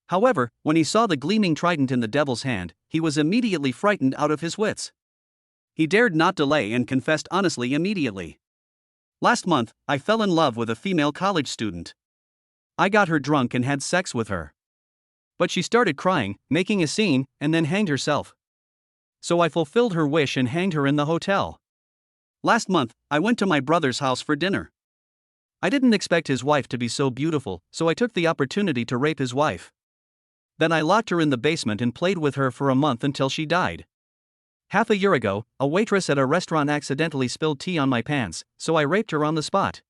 S1: However, when he saw the gleaming trident in the devil's hand, he was immediately frightened out of his wits. He dared not delay and confessed honestly immediately. Last month, I fell in love with a female college student. I got her drunk and had sex with her. But she started crying, making a scene, and then hanged herself. So I fulfilled her wish and hanged her in the hotel. Last month, I went to my brother's house for dinner. I didn't expect his wife to be so beautiful, so I took the opportunity to rape his wife. Then I locked her in the basement and played with her for a month until she died. Half a year ago, a waitress at a restaurant accidentally spilled tea on my pants, so I raped her on the spot.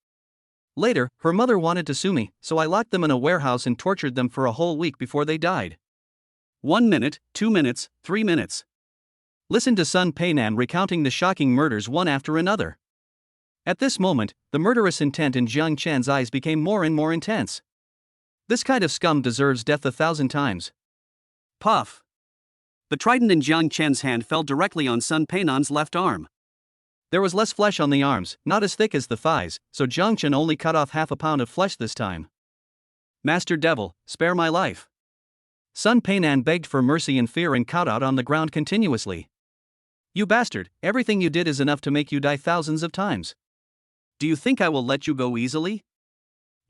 S1: Later, her mother wanted to sue me, so I locked them in a warehouse and tortured them for a whole week before they died. 1 minute, 2 minutes, 3 minutes. Listen to Sun Peinan recounting the shocking murders one after another. At this moment, the murderous intent in Jiang Chen's eyes became more and more intense. This kind of scum deserves death 1,000 times. Puff. The trident in Jiang Chen's hand fell directly on Sun Peinan's left arm.
S2: There was less flesh on the arms, not as thick as the thighs, so Jiang Chen only cut off half a pound of flesh this time.
S1: Master Devil, spare my life.
S2: Sun Peinan begged for mercy in fear and kowtowed on the ground continuously. You bastard, everything you did is enough to make you die thousands of times.
S1: Do you think I will let you go easily?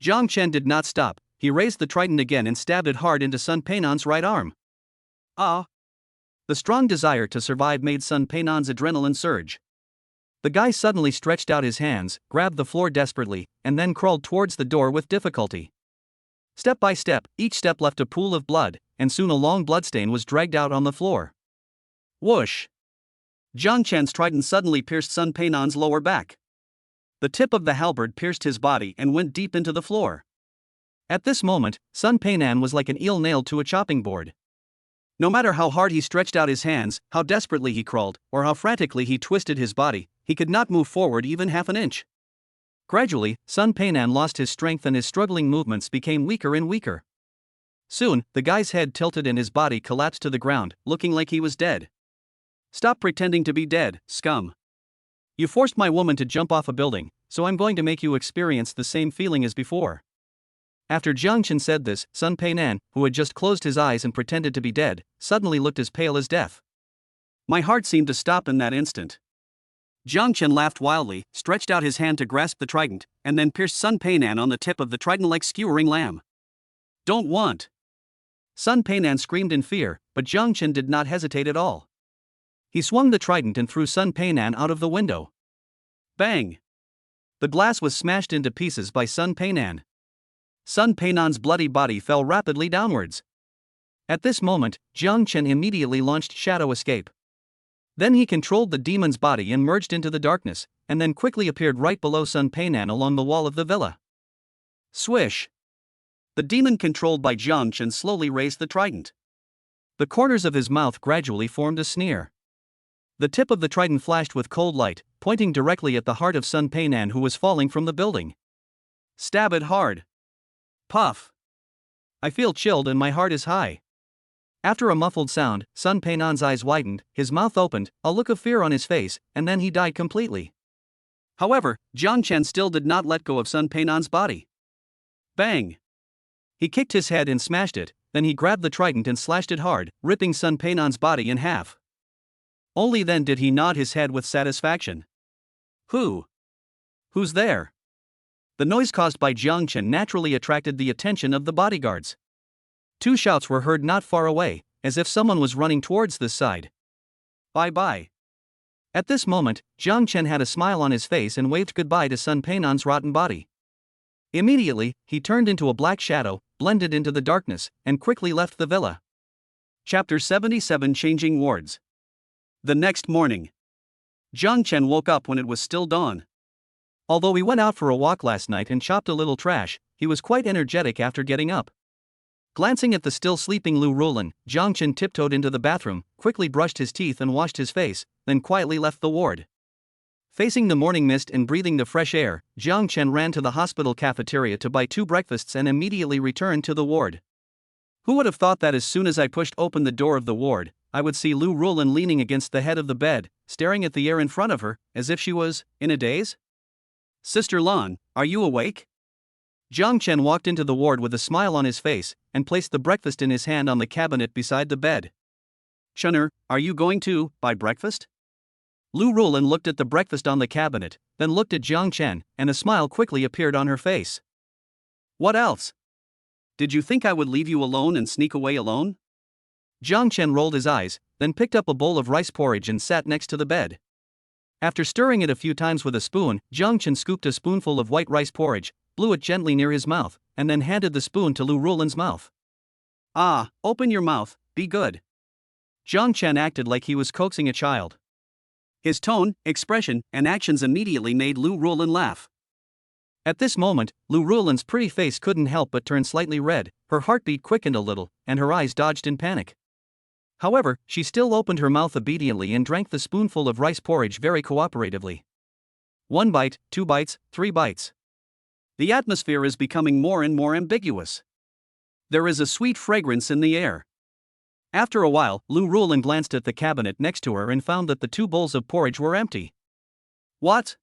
S2: Jiang Chen did not stop. He raised the trident again and stabbed it hard into Sun Peinan's right arm.
S1: Ah!
S2: The strong desire to survive made Sun Peinan's adrenaline surge. The guy suddenly stretched out his hands, grabbed the floor desperately, and then crawled towards the door with difficulty. Step by step, each step left a pool of blood, and soon a long bloodstain was dragged out on the floor.
S1: Whoosh! Jiang Chen's trident suddenly pierced Sun Peinan's lower back. The tip of the halberd pierced his body and went deep into the floor.
S2: At this moment, Sun Peinan was like an eel nailed to a chopping board.
S1: No matter how hard he stretched out his hands, how desperately he crawled, or how frantically he twisted his body, he could not move forward even half an inch.
S2: Gradually, Sun Peinan lost his strength and his struggling movements became weaker and weaker. Soon, the guy's head tilted and his body collapsed to the ground, looking like he was dead.
S1: Stop pretending to be dead, scum.
S2: You forced my woman to jump off a building, so I'm going to make you experience the same feeling as before. After Jiang Chen said this, Sun Peinan, who had just closed his eyes and pretended to be dead, suddenly looked as pale as death.
S1: My heart seemed to stop in that instant. Jiang Chen laughed wildly, stretched out his hand to grasp the trident, and then pierced Sun Peinan on the tip of the trident like skewering lamb. Don't want.
S2: Sun Peinan screamed in fear, but Jiang Chen did not hesitate at all. He swung the trident and threw Sun Peinan out of the window.
S1: Bang!
S2: The glass was smashed into pieces by Sun Peinan.
S1: Sun Peinan's bloody body fell rapidly downwards.
S2: At this moment, Jiang Chen immediately launched Shadow Escape. Then he controlled the demon's body and merged into the darkness, and then quickly appeared right below Sun Peinan along the wall of the villa.
S1: Swish! The demon controlled by Jiang Chen slowly raised the trident.
S2: The corners of his mouth gradually formed a sneer. The tip of the trident flashed with cold light, pointing directly at the heart of Sun Peinan, who was falling from the building.
S1: Stab it hard. Puff.
S2: I feel chilled and my heart is high. After a muffled sound, Sun Peinan's eyes widened, his mouth opened, a look of fear on his face, and then he died completely.
S1: However, Jiang Chen still did not let go of Sun Peinan's body. Bang!
S2: He kicked his head and smashed it, then he grabbed the trident and slashed it hard, ripping Sun Peinan's body in half. Only then did he nod his head with satisfaction. Who's there? The noise caused by Jiang Chen naturally attracted the attention of the bodyguards. 2 shouts were heard not far away, as if someone was running towards this side.
S1: Bye-bye.
S2: At this moment, Jiang Chen had a smile on his face and waved goodbye to Sun Peinan's rotten body. Immediately, he turned into a black shadow, blended into the darkness, and quickly left the villa.
S1: Chapter 77 Changing Wards. The next morning, Jiang Chen woke up when it was still dawn.
S2: Although he went out for a walk last night and chopped a little trash, he was quite energetic after getting up. Glancing at the still sleeping Lu Rulan, Jiang Chen tiptoed into the bathroom, quickly brushed his teeth and washed his face, then quietly left the ward. Facing the morning mist and breathing the fresh air, Jiang Chen ran to the hospital cafeteria to buy 2 breakfasts and immediately returned to the ward. Who would have thought that as soon as I pushed open the door of the ward, I would see Lu Rulan leaning against the head of the bed, staring at the air in front of her, as if she was in a daze?
S1: Sister Lan, are you awake?
S2: Jiang Chen walked into the ward with a smile on his face, and placed the breakfast in his hand on the cabinet beside the bed.
S1: Chener, are you going to buy breakfast?
S2: Lu Rulan looked at the breakfast on the cabinet, then looked at Jiang Chen, and a smile quickly appeared on her face.
S1: What else? Did you think I would leave you alone and sneak away alone?
S2: Jiang Chen rolled his eyes, then picked up a bowl of rice porridge and sat next to the bed. After stirring it a few times with a spoon, Jiang Chen scooped a spoonful of white rice porridge, blew it gently near his mouth, and then handed the spoon to Lu Rulan's mouth.
S1: Ah, open your mouth, be good.
S2: Jiang Chen acted like he was coaxing a child.
S1: His tone, expression, and actions immediately made Lu Rulan laugh.
S2: At this moment, Lu Rulan's pretty face couldn't help but turn slightly red, her heartbeat quickened a little, and her eyes dodged in panic. However, she still opened her mouth obediently and drank the spoonful of rice porridge very cooperatively. 1 bite, 2 bites, 3 bites.
S1: The atmosphere is becoming more and more ambiguous. There is a sweet fragrance in the air. After a while, Lu Rulan glanced at the cabinet next to her and found that the 2 bowls of porridge were empty.
S2: What?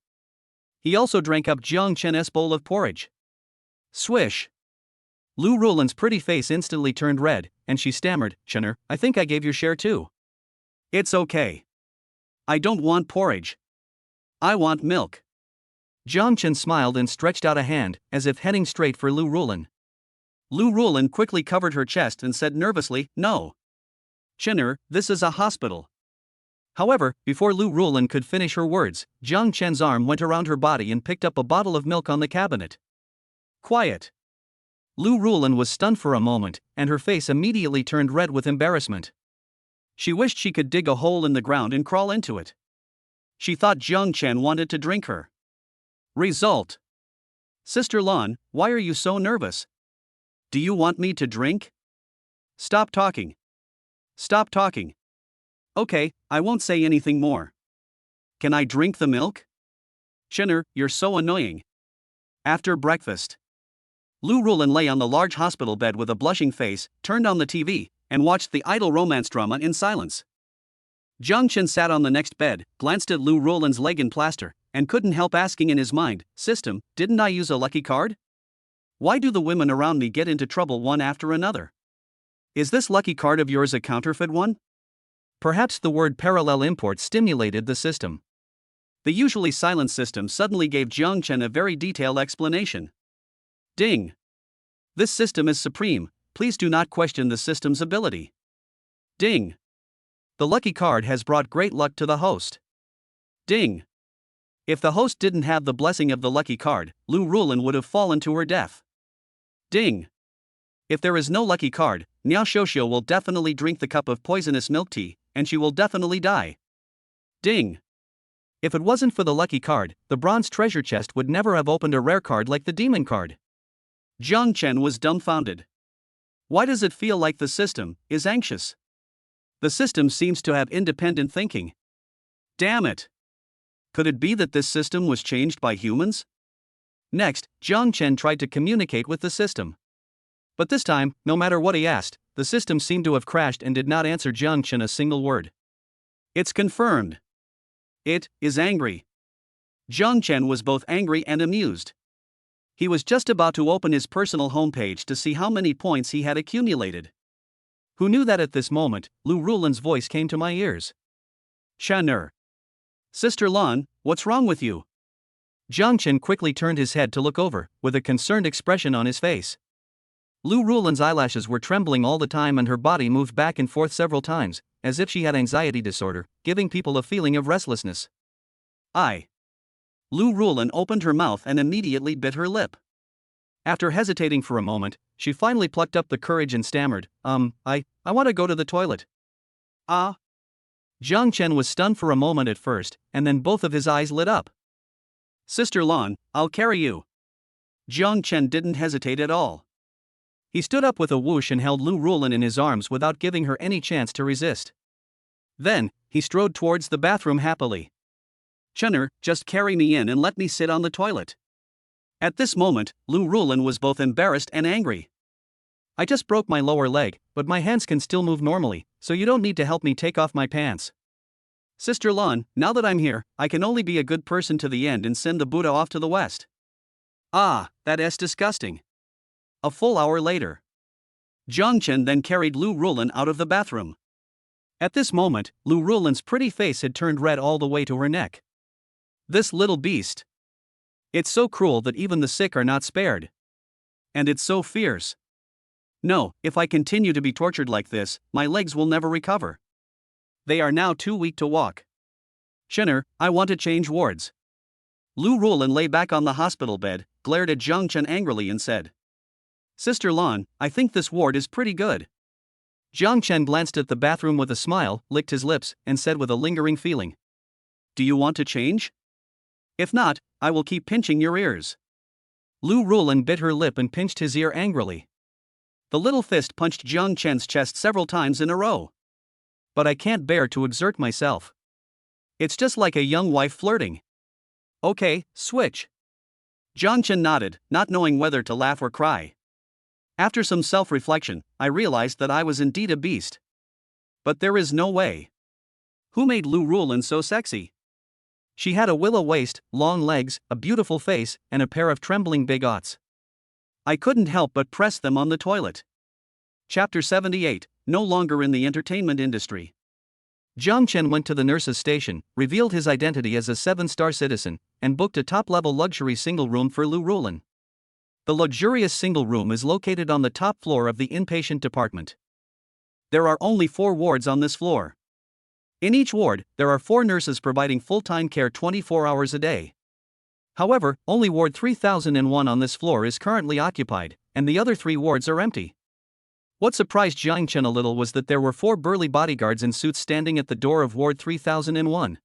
S2: He also drank up Jiang Chen's bowl of porridge.
S1: Swish.
S2: Lu Rulan's pretty face instantly turned red, and she stammered, Chener, I think I gave your share too.
S1: It's okay. I don't want porridge. I want milk.
S2: Jiang Chen smiled and stretched out a hand, as if heading straight for Lu Rulan.
S1: Lu Rulan quickly covered her chest and said nervously, No. Chener, this is a hospital.
S2: However, before Lu Rulan could finish her words, Jiang Chen's arm went around her body and picked up a bottle of milk on the cabinet.
S1: Quiet.
S2: Lu Rulan was stunned for a moment, and her face immediately turned red with embarrassment.
S1: She wished she could dig a hole in the ground and crawl into it. She thought Jiang Chen wanted to drink her. Result. Sister Lan, why are you so nervous? Do you want me to drink? Stop talking. Stop talking. Okay, I won't say anything more. Can I drink the milk? Chener, you're so annoying. After breakfast, Lu Rulan lay on the large hospital bed with a blushing face, turned on the TV, and watched the idle romance drama in silence. Jiang Chen sat on the next bed, glanced at Lu Rulan's leg in plaster, and couldn't help asking in his mind, System, didn't I use a lucky card? Why do the women around me get into trouble one after another? Is this lucky card of yours a counterfeit one?
S2: Perhaps the word parallel import stimulated the system.
S1: The usually silent system suddenly gave Jiang Chen a very detailed explanation. Ding. This system is supreme, please do not question the system's ability. Ding. The lucky card has brought great luck to the host. Ding. If the host didn't have the blessing of the lucky card, Lu Rulan would have fallen to her death. Ding. If there is no lucky card, Niao Xiuxiu will definitely drink the cup of poisonous milk tea, and she will definitely die. Ding. If it wasn't for the lucky card, the bronze treasure chest would never have opened a rare card like the demon card. Jiang Chen was dumbfounded. Why does it feel like the system is anxious? The system seems to have independent thinking. Damn it. Could it be that this system was changed by humans? Next, Jiang Chen tried to communicate with the system. But this time, no matter what he asked, the system seemed to have crashed and did not answer Jiang Chen a single word. It's confirmed. It is angry. Jiang Chen was both angry and amused. He was just about to open his personal homepage to see how many points he had accumulated. Who knew that at this moment, Lu Rulan's voice came to my ears. Chener. Sister Lan, what's wrong with you? Jiang Chen quickly turned his head to look over, with a concerned expression on his face. Lu Rulan's eyelashes were trembling all the time and her body moved back and forth several times,
S2: as if she had anxiety disorder, giving people a feeling of restlessness.
S1: Lu Rulin opened her mouth and immediately bit her lip.
S2: After hesitating for a moment, she finally plucked up the courage and stammered, I want to go to the toilet. Jiang Chen was stunned for a moment at first, and then both of his eyes lit up.
S1: Sister Lan, I'll carry you. Jiang Chen didn't hesitate at all.
S2: He stood up with a whoosh and held Lu Rulin in his arms without giving her any chance to resist. Then, he strode towards the bathroom happily.
S1: Chenner, just carry me in and let me sit on the toilet. At this moment, Lu Rulin was both embarrassed and angry.
S2: I just broke my lower leg, but my hands can still move normally, so you don't need to help me take off my pants.
S1: Sister Lan, now that I'm here, I can only be a good person to the end and send the Buddha off to the west.
S2: That is disgusting.
S1: A full hour later. Jiang Chen then carried Lu Rulin out of the bathroom.
S2: At this moment, Lu Rulin's pretty face had turned red all the way to her neck. This little beast. It's so cruel that even the sick are not spared.
S1: And it's so fierce. No, if I continue to be tortured like this, my legs will never recover. They are now too weak to walk.
S2: Chenner, I want to change wards.
S1: Lu Rulin lay back on the hospital bed, glared at Jiang Chen angrily and said, Sister Lan, I think this ward is pretty good.
S2: Jiang Chen glanced at the bathroom with a smile, licked his lips, and said with a lingering feeling,
S1: Do you want to change? If not, I will keep pinching your ears.
S2: Lu Rulin bit her lip and pinched his ear angrily.
S1: The little fist punched Jiang Chen's chest several times in a row.
S2: But I can't bear to exert myself.
S1: It's just like a young wife flirting.
S2: Okay, switch.
S1: Jiang Chen nodded, not knowing whether to laugh or cry. After some self-reflection, I realized that I was indeed a beast. But there is no way. Who made Lu Rulin so sexy?
S2: She had a willow waist, long legs, a beautiful face, and a pair of trembling big ots.
S1: I couldn't help but press them on the toilet. Chapter 78, no longer in the entertainment industry.
S2: Jiang Chen went to the nurse's station, revealed his identity as a 7-star citizen, and booked a top-level luxury single room for Lu Rulin. The luxurious single room is located on the top floor of the inpatient department.
S1: There are only 4 wards on this floor. In each ward, there are 4 nurses providing full-time care 24 hours a day. However, only Ward 3001 on this floor is currently occupied, and the other 3 wards are empty. What surprised Jiang Chen a little was that there were 4 burly bodyguards in suits standing at the door of Ward 3001.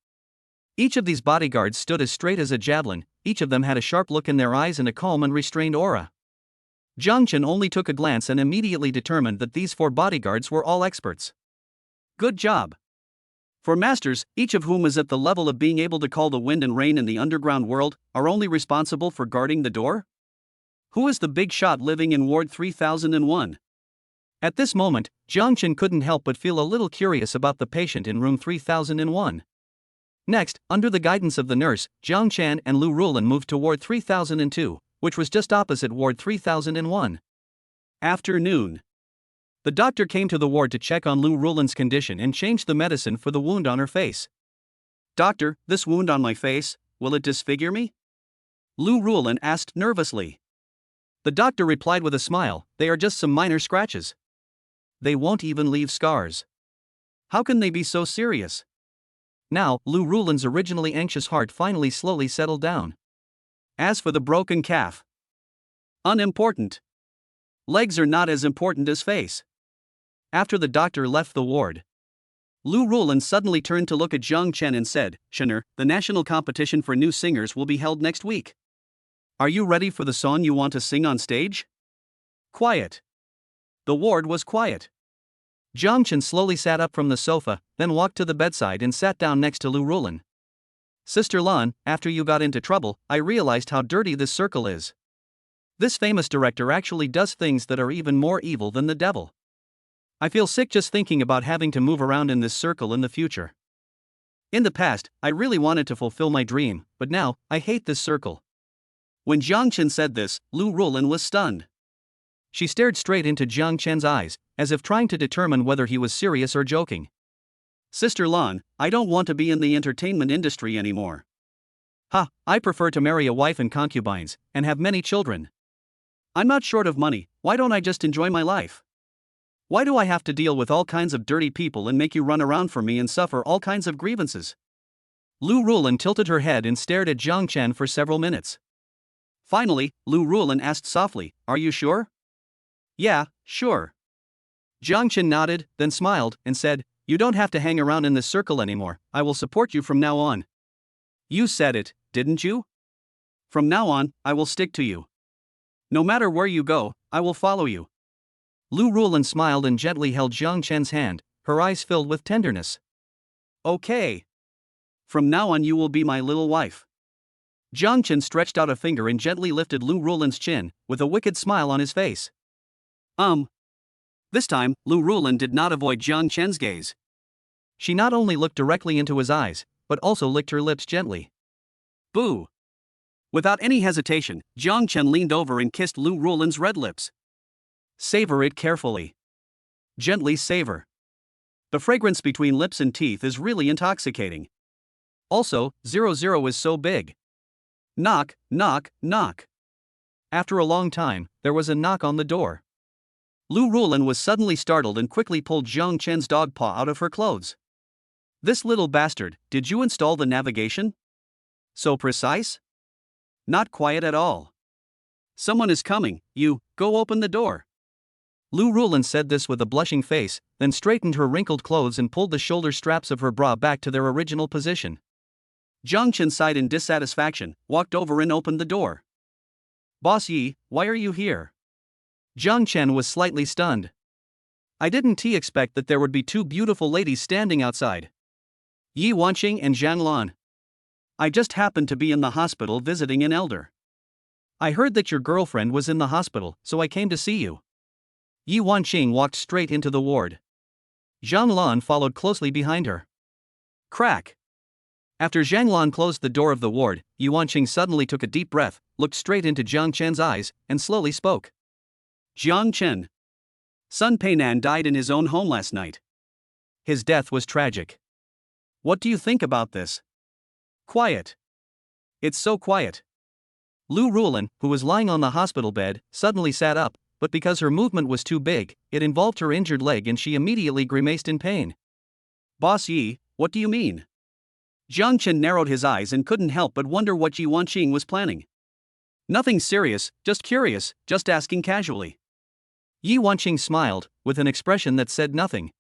S1: Each of these bodyguards stood as straight as a javelin, each of them had a sharp look in their eyes and a calm and restrained aura. Jiang Chen only took a glance and immediately determined that these 4 bodyguards were all experts. Good job. For masters, each of whom is at the level of being able to call the wind and rain in the underground world, are only responsible for guarding the door? Who is the big shot living in Ward 3001? At this moment, Jiang Chen couldn't help but feel a little curious about the patient in room 3001. Next, under the guidance of the nurse, Jiang Chen and Lu Rulin moved to Ward 3002, which was just opposite Ward 3001. Afternoon. The doctor came to the ward to check on Lu Rulin's condition and changed the medicine for the wound on her face. Doctor, this wound on my face, will it disfigure me? Lu Rulin asked nervously. The doctor replied with a smile, they are just some minor scratches. They won't even leave scars. How can they be so serious? Now, Lu Rulin's originally anxious heart finally slowly settled down. As for the broken calf, unimportant. Legs are not as important as face. After the doctor left the ward, Lu Rulin suddenly turned to look at Jiang Chen and said, Chenner, the national competition for new singers will be held next week. Are you ready for the song you want to sing on stage? Quiet. The ward was quiet. Jiang Chen slowly sat up from the sofa, then walked to the bedside and sat down next to Lu Rulin. Sister Lan, after you got into trouble, I realized how dirty this circle is. This famous director actually does things that are even more evil than the devil. I feel sick just thinking about having to move around in this circle in the future. In the past, I really wanted to fulfill my dream, but now, I hate this circle. When Jiang Chen said this, Lu Rulin was stunned. She stared straight into Jiang Chen's eyes, as if trying to determine whether he was serious or joking. Sister Lan, I don't want to be in the entertainment industry anymore. I prefer to marry a wife and concubines, and have many children. I'm not short of money, why don't I just enjoy my life? Why do I have to deal with all kinds of dirty people and make you run around for me and suffer all kinds of grievances?
S2: Lu Rulan tilted her head and stared at Jiang Chen for several minutes.
S1: Finally, Lu Rulan asked softly, "Are you sure?"
S2: "Yeah, sure." Jiang Chen nodded, then smiled, and said, "You don't have to hang around in this circle anymore, I will support you from now on."
S1: You said it, didn't you? From now on, I will stick to you. No matter where you go, I will follow you.
S2: Lu Rulan smiled and gently held Jiang Chen's hand, her eyes filled with tenderness.
S1: Okay. From now on you will be my little wife.
S2: Jiang Chen stretched out a finger and gently lifted Lu Rulan's chin, with a wicked smile on his face.
S1: This time, Lu Rulan did not avoid Jiang Chen's gaze.
S2: She not only looked directly into his eyes, but also licked her lips gently.
S1: Boo! Without any hesitation, Jiang Chen leaned over and kissed Lu Rulan's red lips.
S2: Savor it carefully. Gently savor.
S1: The fragrance between lips and teeth is really intoxicating.
S2: Also, 00 is so big.
S1: Knock, knock, knock.
S2: After a long time, there was a knock on the door.
S1: Lu Rulan was suddenly startled and quickly pulled Jiang Chen's dog paw out of her clothes. This little bastard, did you install the navigation? So precise? Not quiet at all. Someone is coming, go open the door.
S2: Lu Rulan said this with a blushing face, then straightened her wrinkled clothes and pulled the shoulder straps of her bra back to their original position.
S1: Jiang Chen sighed in dissatisfaction, walked over and opened the door. Boss Yi, why are you here?
S2: Jiang Chen was slightly stunned. I didn't expect that there would be two beautiful ladies standing outside.
S1: Yi Wanqing and Zhang Lan. I just happened to be in the hospital visiting an elder.
S2: I heard that your girlfriend was in the hospital, so I came to see you. Yi Wanqing walked straight into the ward. Zhang Lan followed closely behind her.
S1: Crack.
S2: After Zhang Lan closed the door of the ward, Yi Wanqing suddenly took a deep breath, looked straight into Jiang Chen's eyes, and slowly spoke.
S1: Jiang Chen. Sun Peinan died in his own home last night.
S2: His death was tragic.
S1: What do you think about this?
S2: Quiet.
S1: It's so quiet.
S2: Lu Rulan, who was lying on the hospital bed, suddenly sat up, but because her movement was too big, it involved her injured leg and she immediately grimaced in pain.
S1: Boss Yi, what do you mean? Jiang Chen narrowed his eyes and couldn't help but wonder what Yi Wanqing was planning. Nothing serious, just curious, just asking casually.
S2: Yi Wanqing smiled, with an expression that said nothing.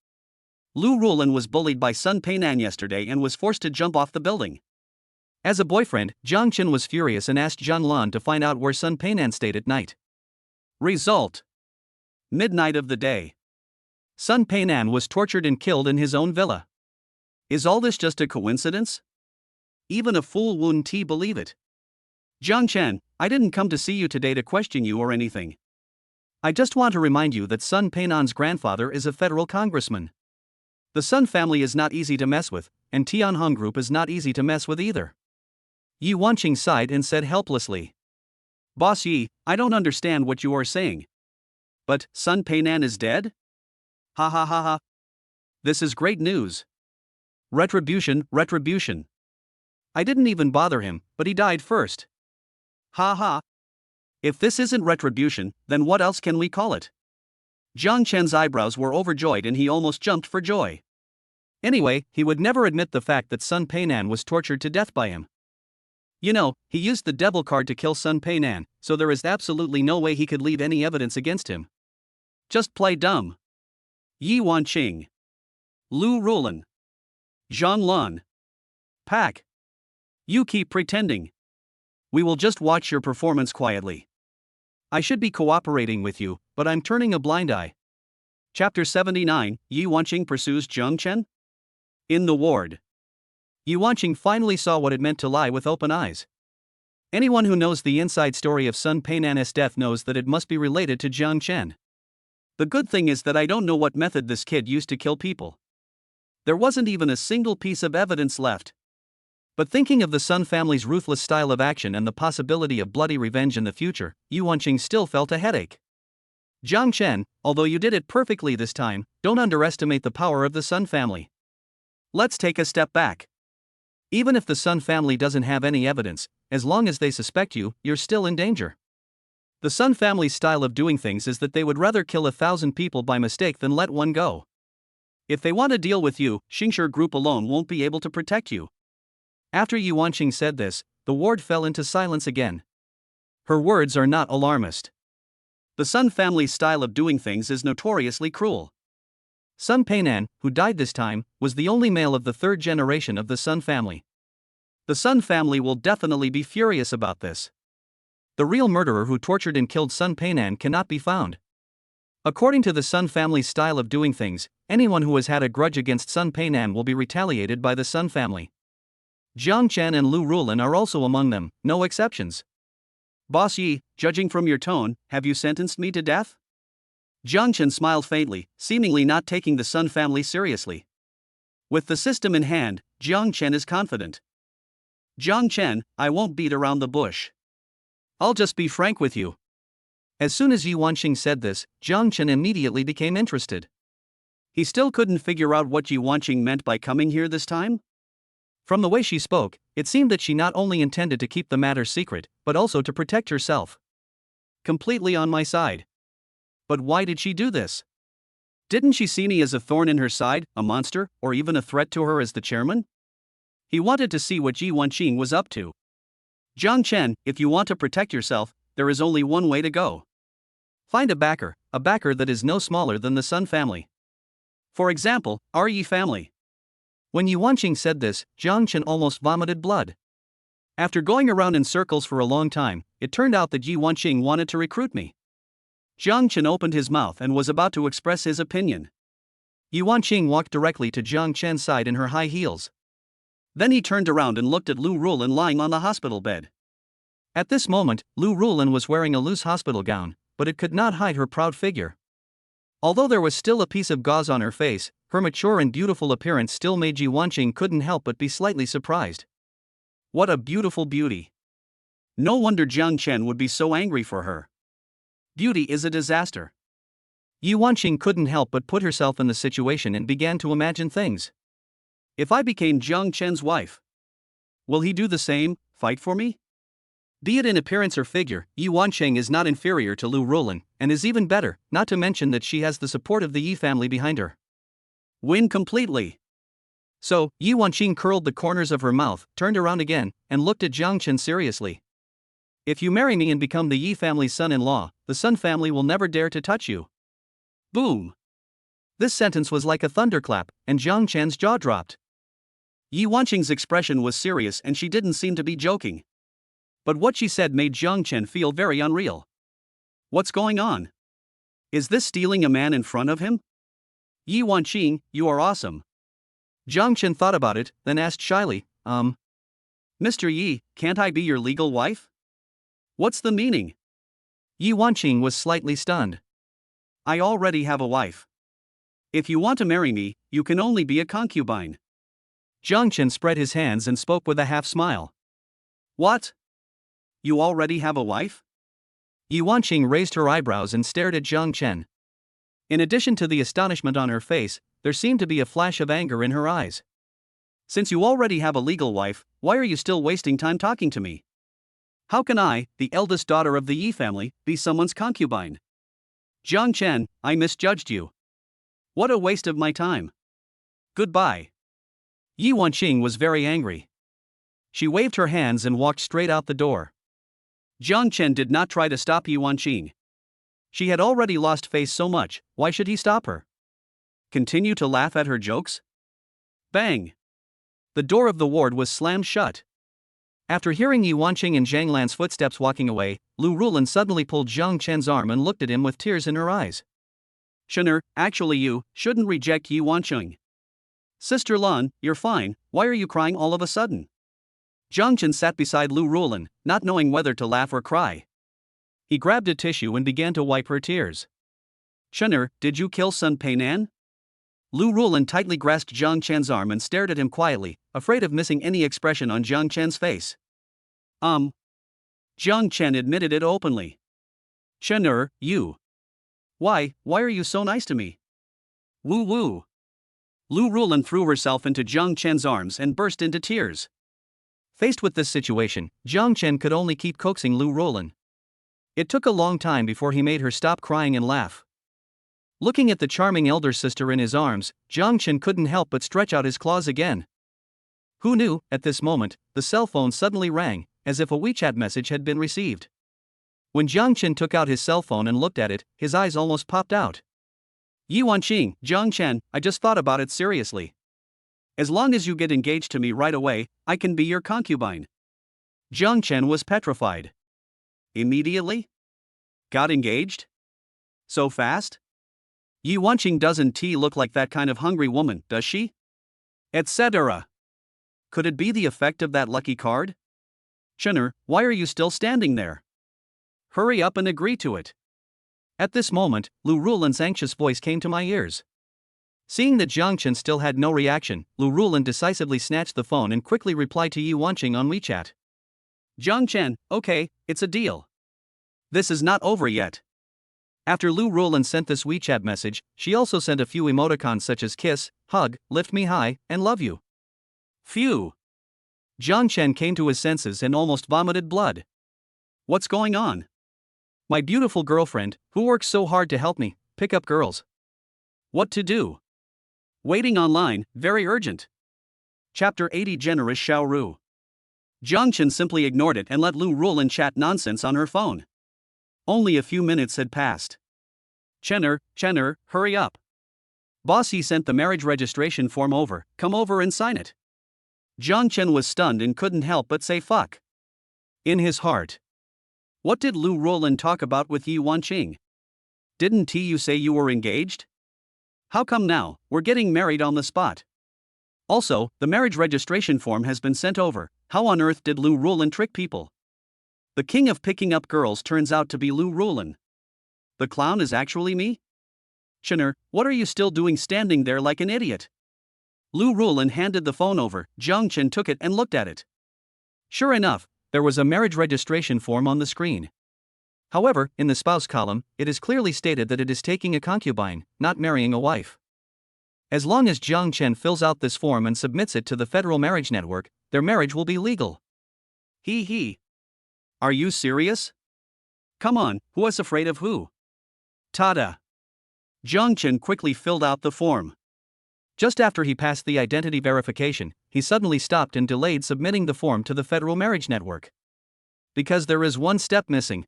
S1: Lu Rulan was bullied by Sun Peinan yesterday and was forced to jump off the building.
S2: As a boyfriend, Jiang Chen was furious and asked Zhang Lan to find out where Sun Peinan stayed at night.
S1: Result: midnight of the day.
S2: Sun Peinan was tortured and killed in his own villa.
S1: Is all this just a coincidence? Even a fool wouldn't believe it. Jiang Chen, I didn't come to see you today to question you or anything.
S2: I just want to remind you that Sun Peinan's grandfather is a federal congressman. The Sun family is not easy to mess with, and Tianhong Group is not easy to mess with either. Yi Wanqing sighed and said helplessly.
S1: Boss Yi, I don't understand what you are saying. But, Sun Peinan is dead? Ha ha ha ha. This is great news.
S2: Retribution, retribution. I didn't even bother him, but he died first.
S1: Ha ha. If this isn't retribution, then what else can we call it? Jiang Chen's eyebrows were overjoyed and he almost jumped for joy.
S2: Anyway, he would never admit the fact that Sun Peinan was tortured to death by him. You know, he used the devil card to kill Sun Peinan, so there is absolutely no way he could leave any evidence against him.
S1: Just play dumb. Yi Wanqing. Lu Rulan. Zhang Lan. Pack. You keep pretending. We will just watch your performance quietly.
S2: I should be cooperating with you, but I'm turning a blind eye.
S1: Chapter 79, Yi Wanqing pursues Jiang Chen? In the ward.
S2: Yi Wanqing finally saw what it meant to lie with open eyes. Anyone who knows the inside story of Sun Peinan's death knows that it must be related to Jiang Chen.
S1: The good thing is that I don't know what method this kid used to kill people. There wasn't even a single piece of evidence left.
S2: But thinking of the Sun family's ruthless style of action and the possibility of bloody revenge in the future, Yi Wanqing still felt a headache. Jiang Chen, although you did it perfectly this time, don't underestimate the power of the Sun family.
S1: Let's take a step back.
S2: Even if the Sun family doesn't have any evidence, as long as they suspect you, you're still in danger. The Sun family's style of doing things is that they would rather kill 1,000 people by mistake than let one go.
S1: If they want to deal with you, Xingshi group alone won't be able to protect you.
S2: After Yi Wanqing said this, the ward fell into silence again. Her words are not alarmist.
S1: The Sun family's style of doing things is notoriously cruel.
S2: Sun Peinan, who died this time, was the only male of the third generation of the Sun family.
S1: The Sun family will definitely be furious about this.
S2: The real murderer who tortured and killed Sun Peinan cannot be found. According to the Sun family's style of doing things, anyone who has had a grudge against Sun Peinan will be retaliated by the Sun family. Jiang Chen and Lu Rulin are also among them, no exceptions.
S1: Boss Yi, judging from your tone, have you sentenced me to death? Jiang Chen smiled faintly, seemingly not taking the Sun family seriously. With the system in hand, Jiang Chen is confident. Jiang Chen, I won't beat around the bush. I'll just be frank with you.
S2: As soon as Yi Wanqing said this, Jiang Chen immediately became interested.
S1: He still couldn't figure out what Yi Wanqing meant by coming here this time?
S2: From the way she spoke, it seemed that she not only intended to keep the matter secret, but also to protect herself.
S1: Completely on my side. But why did she do this? Didn't she see me as a thorn in her side, a monster, or even a threat to her as the chairman? He wanted to see what Yi Wanqing was up to. Jiang Chen, if you want to protect yourself, there is only one way to go. Find a backer that is no smaller than the Sun family. For example, our Yi family.
S2: When Yi Wanqing said this, Jiang Chen almost vomited blood.
S1: After going around in circles for a long time, it turned out that Yi Wanqing wanted to recruit me. Jiang Chen opened his mouth and was about to express his opinion.
S2: Yi Wanqing walked directly to Jiang Chen's side in her high heels.
S1: Then he turned around and looked at Lu Rulin lying on the hospital bed.
S2: At this moment, Lu Rulin was wearing a loose hospital gown, but it could not hide her proud figure. Although there was still a piece of gauze on her face, her mature and beautiful appearance still made Yi Wanqing couldn't help but be slightly surprised.
S1: What a beautiful beauty. No wonder Jiang Chen would be so angry for her. Beauty is a disaster.
S2: Yi Wanqing couldn't help but put herself in the situation and began to imagine things.
S1: If I became Jiang Chen's wife, will he do the same, fight for me? Be it in appearance or figure, Yi Wanqing is not inferior to Lu Rulin, and is even better, not to mention that she has the support of the Yi family behind her. Win completely.
S2: So, Yi Wanqing curled the corners of her mouth, turned around again, and looked at Jiang Chen seriously. If you marry me and become the Yi family's son-in-law, the Sun family will never dare to touch you.
S1: Boom.
S2: This sentence was like a thunderclap, and Jiang Chen's jaw dropped.
S1: Yi Wanqing's expression was serious and she didn't seem to be joking. But what she said made Jiang Chen feel very unreal. What's going on? Is this stealing a man in front of him? Yi Wanqing, you are awesome.
S2: Jiang Chen thought about it, then asked shyly,
S1: Mr. Yi, can't I be your legal wife? What's the meaning?
S2: Yi Wanqing was slightly stunned.
S1: I already have a wife. If you want to marry me, you can only be a concubine.
S2: Jiang Chen spread his hands and spoke with a half-smile.
S1: What? You already have a wife?
S2: Yi Wanqing raised her eyebrows and stared at Jiang Chen. In addition to the astonishment on her face, there seemed to be a flash of anger in her eyes.
S1: Since you already have a legal wife, why are you still wasting time talking to me? How can I, the eldest daughter of the Yi family, be someone's concubine? Jiang Chen, I misjudged you. What a waste of my time. Goodbye.
S2: Yi Wanqing was very angry. She waved her hands and walked straight out the door.
S1: Jiang Chen did not try to stop Yi Wanqing. She had already lost face so much, why should he stop her? Continue to laugh at her jokes? Bang! The door of the ward was slammed shut.
S2: After hearing Yi Wanqing and Zhang Lan's footsteps walking away, Lu Rulin suddenly pulled Jiang Chen's arm and looked at him with tears in her eyes.
S1: Shen'er, actually you shouldn't reject Yi Wanqing. Sister Lan, you're fine, why are you crying all of a sudden? Jiang Chen sat beside Lu Rulin, not knowing whether to laugh or cry. He grabbed a tissue and began to wipe her tears. Shen'er, did you kill Sun Peinan? Lu Rulin tightly grasped Jiang Chen's arm and stared at him quietly, afraid of missing any expression on Jiang Chen's face. Jiang Chen admitted it openly. Shen'er, you. Why are you so nice to me? Woo woo. Lu Rulin threw herself into Jiang Chen's arms and burst into tears.
S2: Faced with this situation, Jiang Chen could only keep coaxing Lu Rulin. It took a long time before he made her stop crying and laugh. Looking at the charming elder sister in his arms, Jiang Chen couldn't help but stretch out his claws again. Who knew, at this moment, the cell phone suddenly rang, as if a WeChat message had been received. When Jiang Chen took out his cell phone and looked at it, his eyes almost popped out.
S1: Yi Wanqing, Jiang Chen, I just thought about it seriously. As long as you get engaged to me right away, I can be your concubine.
S2: Jiang Chen was petrified.
S1: Immediately? Got engaged? So fast? Yi Wanqing doesn't look like that kind of hungry woman, does she? Etc. Could it be the effect of that lucky card? Chenner, why are you still standing there? Hurry up and agree to it.
S2: At this moment, Lu Rulan's anxious voice came to my ears. Seeing that Jiang Chen still had no reaction, Lu Rulan decisively snatched the phone and quickly replied to Yi Wanqing on WeChat.
S1: Jiang Chen, okay, it's a deal. This is not over yet.
S2: After Lu Rulan sent this WeChat message, she also sent a few emoticons such as kiss, hug, lift me high, and love you.
S1: Phew.
S2: Jiang Chen came to his senses and almost vomited blood.
S1: What's going on?
S2: My beautiful girlfriend, who works so hard to help me pick up girls.
S1: What to do? Waiting online, very urgent. Chapter 80. Generous Xiaoru. Jiang Chen simply ignored it and let Lu Rulan chat nonsense on her phone. Only a few minutes had passed. Chenner, hurry up. Bossy sent the marriage registration form over, come over and sign it. Jiang Chen was stunned and couldn't help but say fuck.
S2: In his heart.
S1: What did Lu Rulan talk about with Yi Wanqing? Didn't you say you were engaged? How come now, we're getting married on the spot? Also, the marriage registration form has been sent over. How on earth did Lu Rulan trick people? The king of picking up girls turns out to be Lu Rulan. The clown is actually me? Chenner, what are you still doing standing there like an idiot? Lu Rulan handed the phone over. Jiang Chen took it and looked at it. Sure enough, there was a marriage registration form on the screen.
S2: However, in the spouse column, it is clearly stated that it is taking a concubine, not marrying a wife. As long as Jiang Chen fills out this form and submits it to the Federal Marriage Network, their marriage will be legal.
S1: He. Are you serious? Come on, who is afraid of who? Tada. Jiang Chen quickly filled out the form.
S2: Just after he passed the identity verification, he suddenly stopped and delayed submitting the form to the Federal Marriage Network. Because there is one step missing.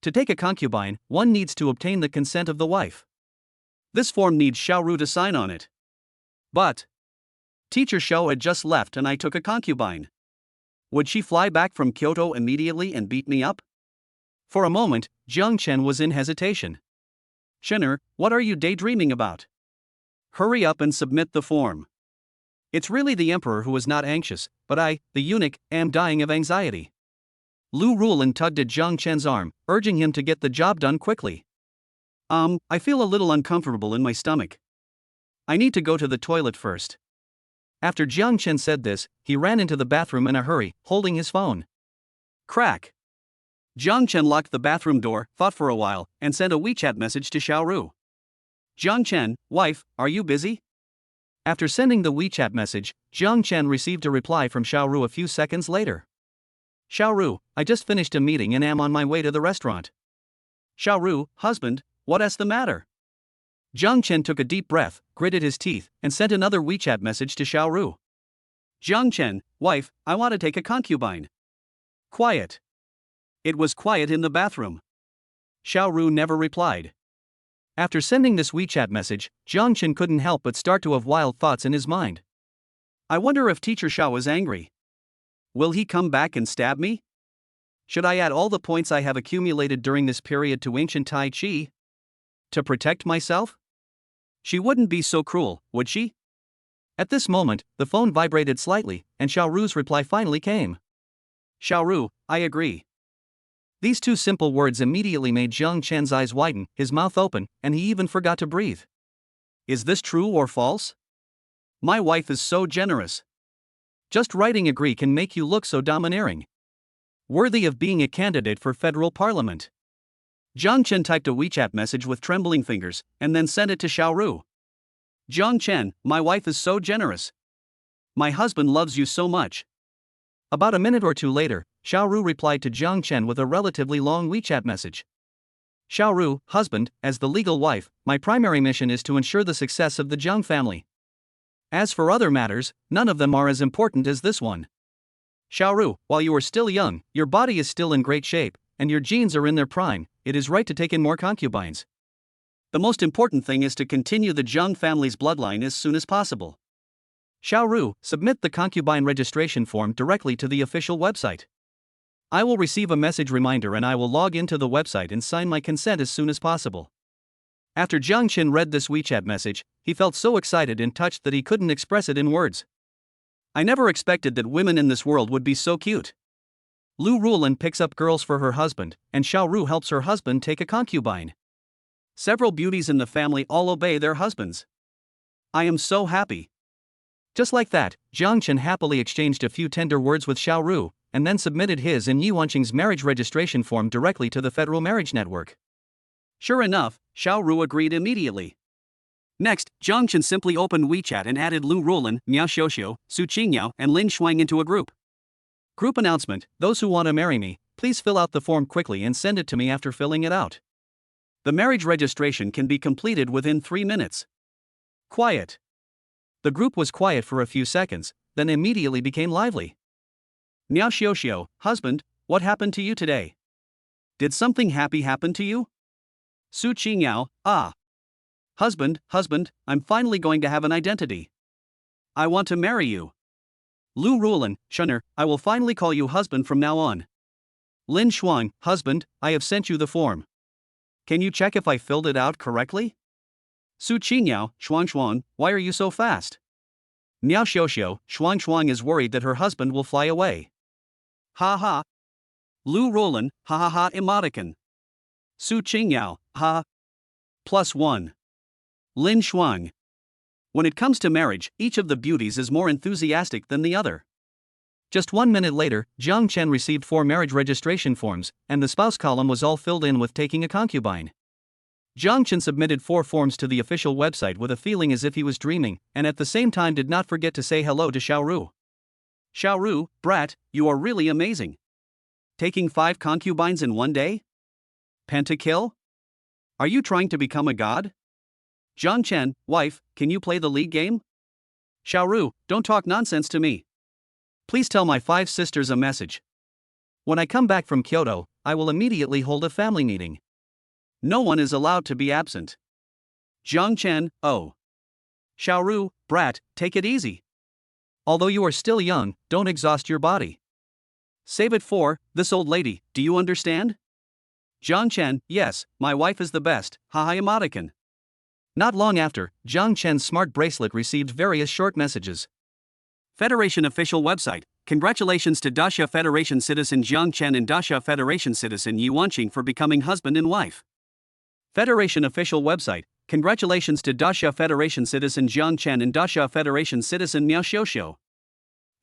S2: To take a concubine, one needs to obtain the consent of the wife.
S1: This form needs Xiaoru to sign on it. But Teacher Xiao had just left and I took a concubine. Would she fly back from Kyoto immediately and beat me up?
S2: For a moment, Jiang Chen was in hesitation.
S1: Chenner, what are you daydreaming about? Hurry up and submit the form.
S2: It's really the emperor who is not anxious, but I, the eunuch, am dying of anxiety. Lu Rulan tugged at Jiang Chen's arm, urging him to get the job done quickly.
S1: I feel a little uncomfortable in my stomach. I need to go to the toilet first.
S2: After Jiang Chen said this, he ran into the bathroom in a hurry, holding his phone.
S1: Crack. Jiang Chen locked the bathroom door, thought for a while, and sent a WeChat message to Xiaoru. Jiang Chen, wife, are you busy?
S2: After sending the WeChat message, Jiang Chen received a reply from Xiaoru a few seconds later.
S1: Xiaoru, I just finished a meeting and am on my way to the restaurant. Xiaoru, husband, what is the matter?
S2: Jiang Chen took a deep breath, gritted his teeth, and sent another WeChat message to Xiaoru.
S1: Jiang Chen, wife, I want to take a concubine. Quiet. It was quiet in the bathroom. Xiaoru never replied.
S2: After sending this WeChat message, Jiang Chen couldn't help but start to have wild thoughts in his mind.
S1: I wonder if Teacher Xiao is angry. Will he come back and stab me? Should I add all the points I have accumulated during this period to ancient Tai Chi? To protect myself? She wouldn't be so cruel, would she?
S2: At this moment, the phone vibrated slightly, and Xiaoru's reply finally came.
S1: Xiaoru, I agree.
S2: These two simple words immediately made Jiang Chen's eyes widen, his mouth open, and he even forgot to breathe.
S1: Is this true or false? My wife is so generous.
S2: Just writing agree can make you look so domineering. Worthy of being a candidate for federal parliament.
S1: Jiang Chen typed a WeChat message with trembling fingers, and then sent it to Xiaoru. Jiang Chen, my wife is so generous. My husband loves you so much.
S2: About a minute or two later, Xiaoru replied to Jiang Chen with a relatively long WeChat message. Xiaoru, husband, as the legal wife, my primary mission is to ensure the success of the Jiang family. As for other matters, none of them are as important as this one. Xiaoru, while you are still young, your body is still in great shape, and your genes are in their prime, it is right to take in more concubines.
S1: The most important thing is to continue the Jiang family's bloodline as soon as possible.
S2: Xiaoru, submit the concubine registration form directly to the official website. I will receive a message reminder and I will log into the website and sign my consent as soon as possible. After Jiang Chen read this WeChat message, he felt so excited and touched that he couldn't express it in words.
S1: I never expected that women in this world would be so cute.
S2: Lu Rulin picks up girls for her husband, and Xiaoru helps her husband take a concubine.
S1: Several beauties in the family all obey their husbands. I am so happy.
S2: Just like that, Jiang Chen happily exchanged a few tender words with Xiaoru, and then submitted his and Yuanqing's marriage registration form directly to the Federal Marriage Network.
S1: Sure enough, Xiaoru agreed immediately. Next, Jiang Chen simply opened WeChat and added Lu Rulin, Miao Xiuxiu, Su Qingyao, and Lin Shuang into a group.
S2: Group announcement: those who want to marry me, please fill out the form quickly and send it to me after filling it out.
S1: The marriage registration can be completed within 3 minutes.
S2: Quiet. The group was quiet for a few seconds, then immediately became lively.
S1: Miao Xiuxiu, husband, what happened to you today? Did something happy happen to you? Su Qingyao, husband, I'm finally going to have an identity. I want to marry you. Lu Rulin, Shunner, I will finally call you husband from now on.
S2: Lin Shuang, husband, I have sent you the form.
S1: Can you check if I filled it out correctly? Su Qingyao, Shuang, why are you so fast?
S2: Miao Xiuxiu, Shuang is worried that her husband will fly away.
S1: Ha ha. Lu Rulin, ha ha ha emoticon. Su Qingyao, ha. +1. Lin Shuang. When it comes to marriage, each of the beauties is more enthusiastic than the other.
S2: Just 1 minute later, Jiang Chen received 4 marriage registration forms, and the spouse column was all filled in with taking a concubine. Jiang Chen submitted 4 forms to the official website with a feeling as if he was dreaming, and at the same time did not forget to say hello to Xiaoru.
S1: Xiaoru, brat, you are really amazing. Taking 5 concubines in one day? Pentakill? Are you trying to become a god? Jiang Chen, wife, can you play the lead game? Xiaoru, don't talk nonsense to me.
S2: Please tell my 5 sisters a message. When I come back from Kyoto, I will immediately hold a family meeting.
S1: No one is allowed to be absent. Jiang Chen, oh. Xiaoru, brat, take it easy.
S2: Although you are still young, don't exhaust your body.
S1: Save it for this old lady, do you understand? Jiang Chen, yes, my wife is the best, haha emoticon.
S2: Not long after, Jiang Chen's smart bracelet received various short messages.
S1: Federation official website, congratulations to Daxia Federation citizen Jiang Chen and Daxia Federation citizen Yuanqing for becoming husband and wife. Federation official website, congratulations to Daxia Federation citizen Jiang Chen and Daxia Federation citizen Miao Xiuxiu.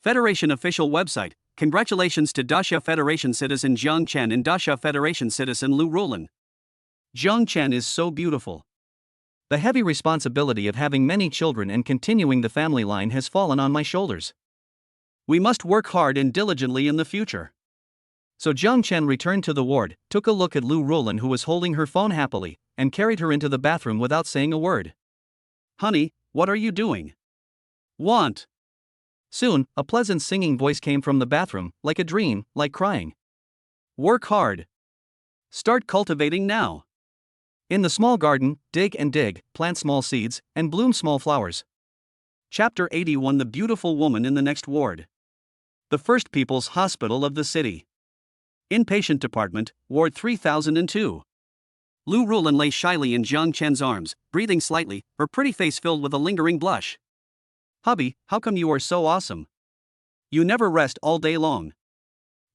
S1: Federation official website, congratulations to Daxia Federation citizen Jiang Chen and Daxia Federation citizen Lu Rulin. Jiang Chen is so beautiful.
S2: The heavy responsibility of having many children and continuing the family line has fallen on my shoulders.
S1: We must work hard and diligently in the future.
S2: So Jiang Chen returned to the ward, took a look at Lu Rulin who was holding her phone happily, and carried her into the bathroom without saying a word.
S1: Honey, what are you doing? Want.
S2: Soon, a pleasant singing voice came from the bathroom, like a dream, like crying.
S1: Work hard. Start cultivating now.
S2: In the small garden, dig and dig, plant small seeds, and bloom small flowers.
S1: Chapter 81 The Beautiful Woman in the Next Ward. The First People's Hospital of the City. Inpatient Department, Ward 3002. Lu Rulin lay shyly in Jiang Chen's arms, breathing slightly, her pretty face filled with a lingering blush. Hubby, how come you are so awesome? You never rest all day long.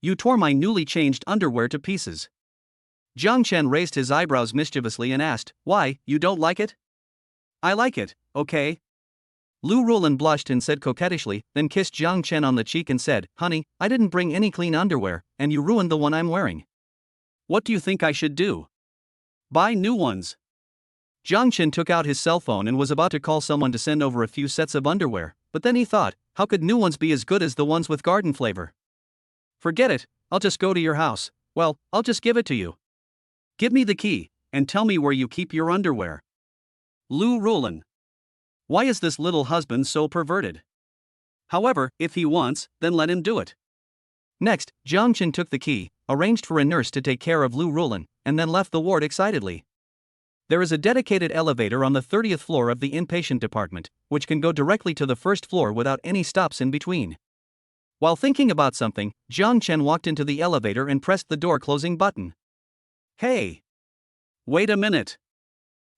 S1: You tore my newly changed underwear to pieces.
S2: Jiang Chen raised his eyebrows mischievously and asked, why, you don't like it?
S1: I like it, okay?
S2: Lu Rulin blushed and said coquettishly, then kissed Jiang Chen on the cheek and said, honey, I didn't bring any clean underwear, and you ruined the one I'm wearing.
S1: What do you think I should do? Buy new ones.
S2: Jiang Chen took out his cell phone and was about to call someone to send over a few sets of underwear, but then he thought, how could new ones be as good as the ones with garden flavor?
S1: Forget it,
S2: I'll just go to your house. Well, I'll just give it to you.
S1: Give me the key, and tell me where you keep your underwear. Lou Rulin. Why is this little husband so perverted? However, if he wants, then let him do it.
S2: Next, Jiang Chen took the key, arranged for a nurse to take care of Lou Rulin, and then left the ward excitedly. There is a dedicated elevator on the 30th floor of the inpatient department, which can go directly to the first floor without any stops in between. While thinking about something, Jiang Chen walked into the elevator and pressed the door closing button.
S1: Hey! Wait a minute.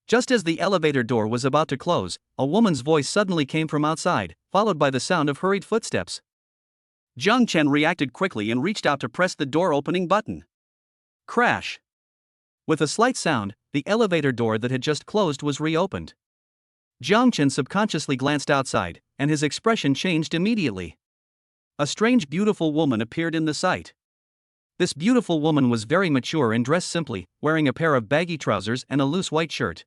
S2: Just as the elevator door was about to close, a woman's voice suddenly came from outside, followed by the sound of hurried footsteps.
S1: Jiang Chen reacted quickly and reached out to press the door opening button. Crash!
S2: With a slight sound, the elevator door that had just closed was reopened. Jiang Chen subconsciously glanced outside, and his expression changed immediately.
S1: A strange, beautiful woman appeared in the sight.
S2: This beautiful woman was very mature and dressed simply, wearing a pair of baggy trousers and a loose white shirt.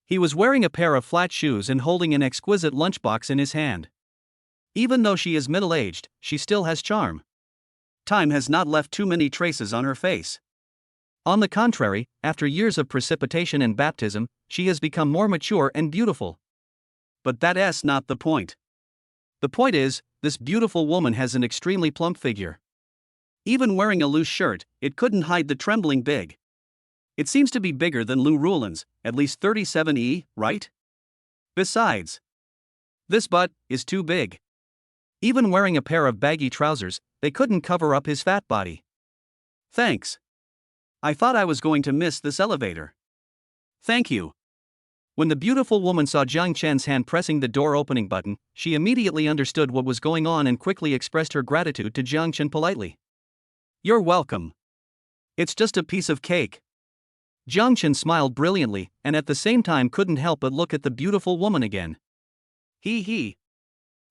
S2: He was wearing a pair of flat shoes and holding an exquisite lunchbox in his hand. Even though she is middle-aged, she still has charm.
S1: Time has not left too many traces on her face.
S2: On the contrary, after years of precipitation and baptism, she has become more mature and beautiful.
S1: But that's not the point.
S2: The point is, this beautiful woman has an extremely plump figure.
S1: Even wearing a loose shirt, it couldn't hide the trembling big. It seems to be bigger than Lou Rulin's, at least 37E, right? Besides, this butt is too big.
S2: Even wearing a pair of baggy trousers, they couldn't cover up his fat body.
S1: Thanks. I thought I was going to miss this elevator. Thank you.
S2: When the beautiful woman saw Jiang Chen's hand pressing the door opening button, she immediately understood what was going on and quickly expressed her gratitude to Jiang Chen politely.
S1: You're welcome. It's just a piece of cake.
S2: Jiang Chen smiled brilliantly and at the same time couldn't help but look at the beautiful woman again.
S1: He.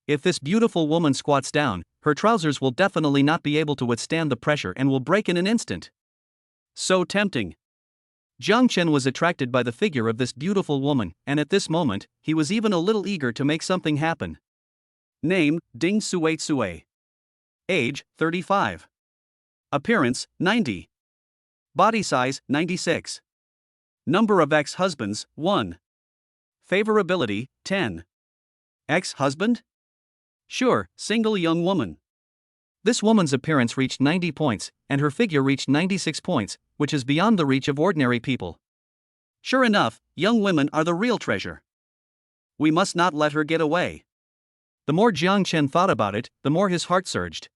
S2: If this beautiful woman squats down, her trousers will definitely not be able to withstand the pressure and will break in an instant.
S1: So tempting.
S2: Jiang Chen was attracted by the figure of this beautiful woman, and at this moment, he was even a little eager to make something happen.
S1: Name, Ding Sui. Age, 35. Appearance, 90. Body size, 96. Number of ex-husbands, 1. Favorability, 10. Ex-husband? Sure, single young woman.
S2: This woman's appearance reached 90 points, and her figure reached 96 points, which is beyond the reach of ordinary people.
S1: Sure enough, young women are the real treasure. We must not let her get away.
S2: The more Jiang Chen thought about it, the more his heart surged.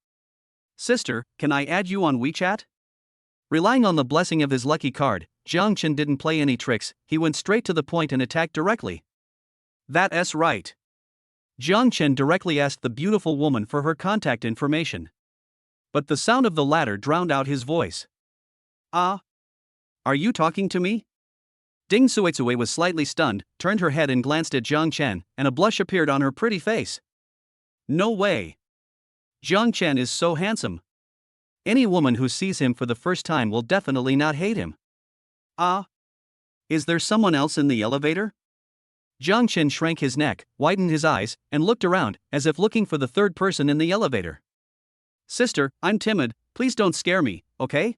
S1: Sister, can I add you on WeChat?
S2: Relying on the blessing of his lucky card, Jiang Chen didn't play any tricks, he went straight to the point and attacked directly.
S1: That's right.
S2: Jiang Chen directly asked the beautiful woman for her contact information. But the sound of the latter drowned out his voice.
S1: Are you talking to me?
S2: Ding Sui was slightly stunned, turned her head and glanced at Jiang Chen, and a blush appeared on her pretty face.
S1: No way. Jiang Chen is so handsome.
S2: Any woman who sees him for the first time will definitely not hate him.
S1: Is there someone else in the elevator?
S2: Jiang Chen shrank his neck, widened his eyes, and looked around, as if looking for the third person in the elevator.
S1: Sister, I'm timid, please don't scare me, okay?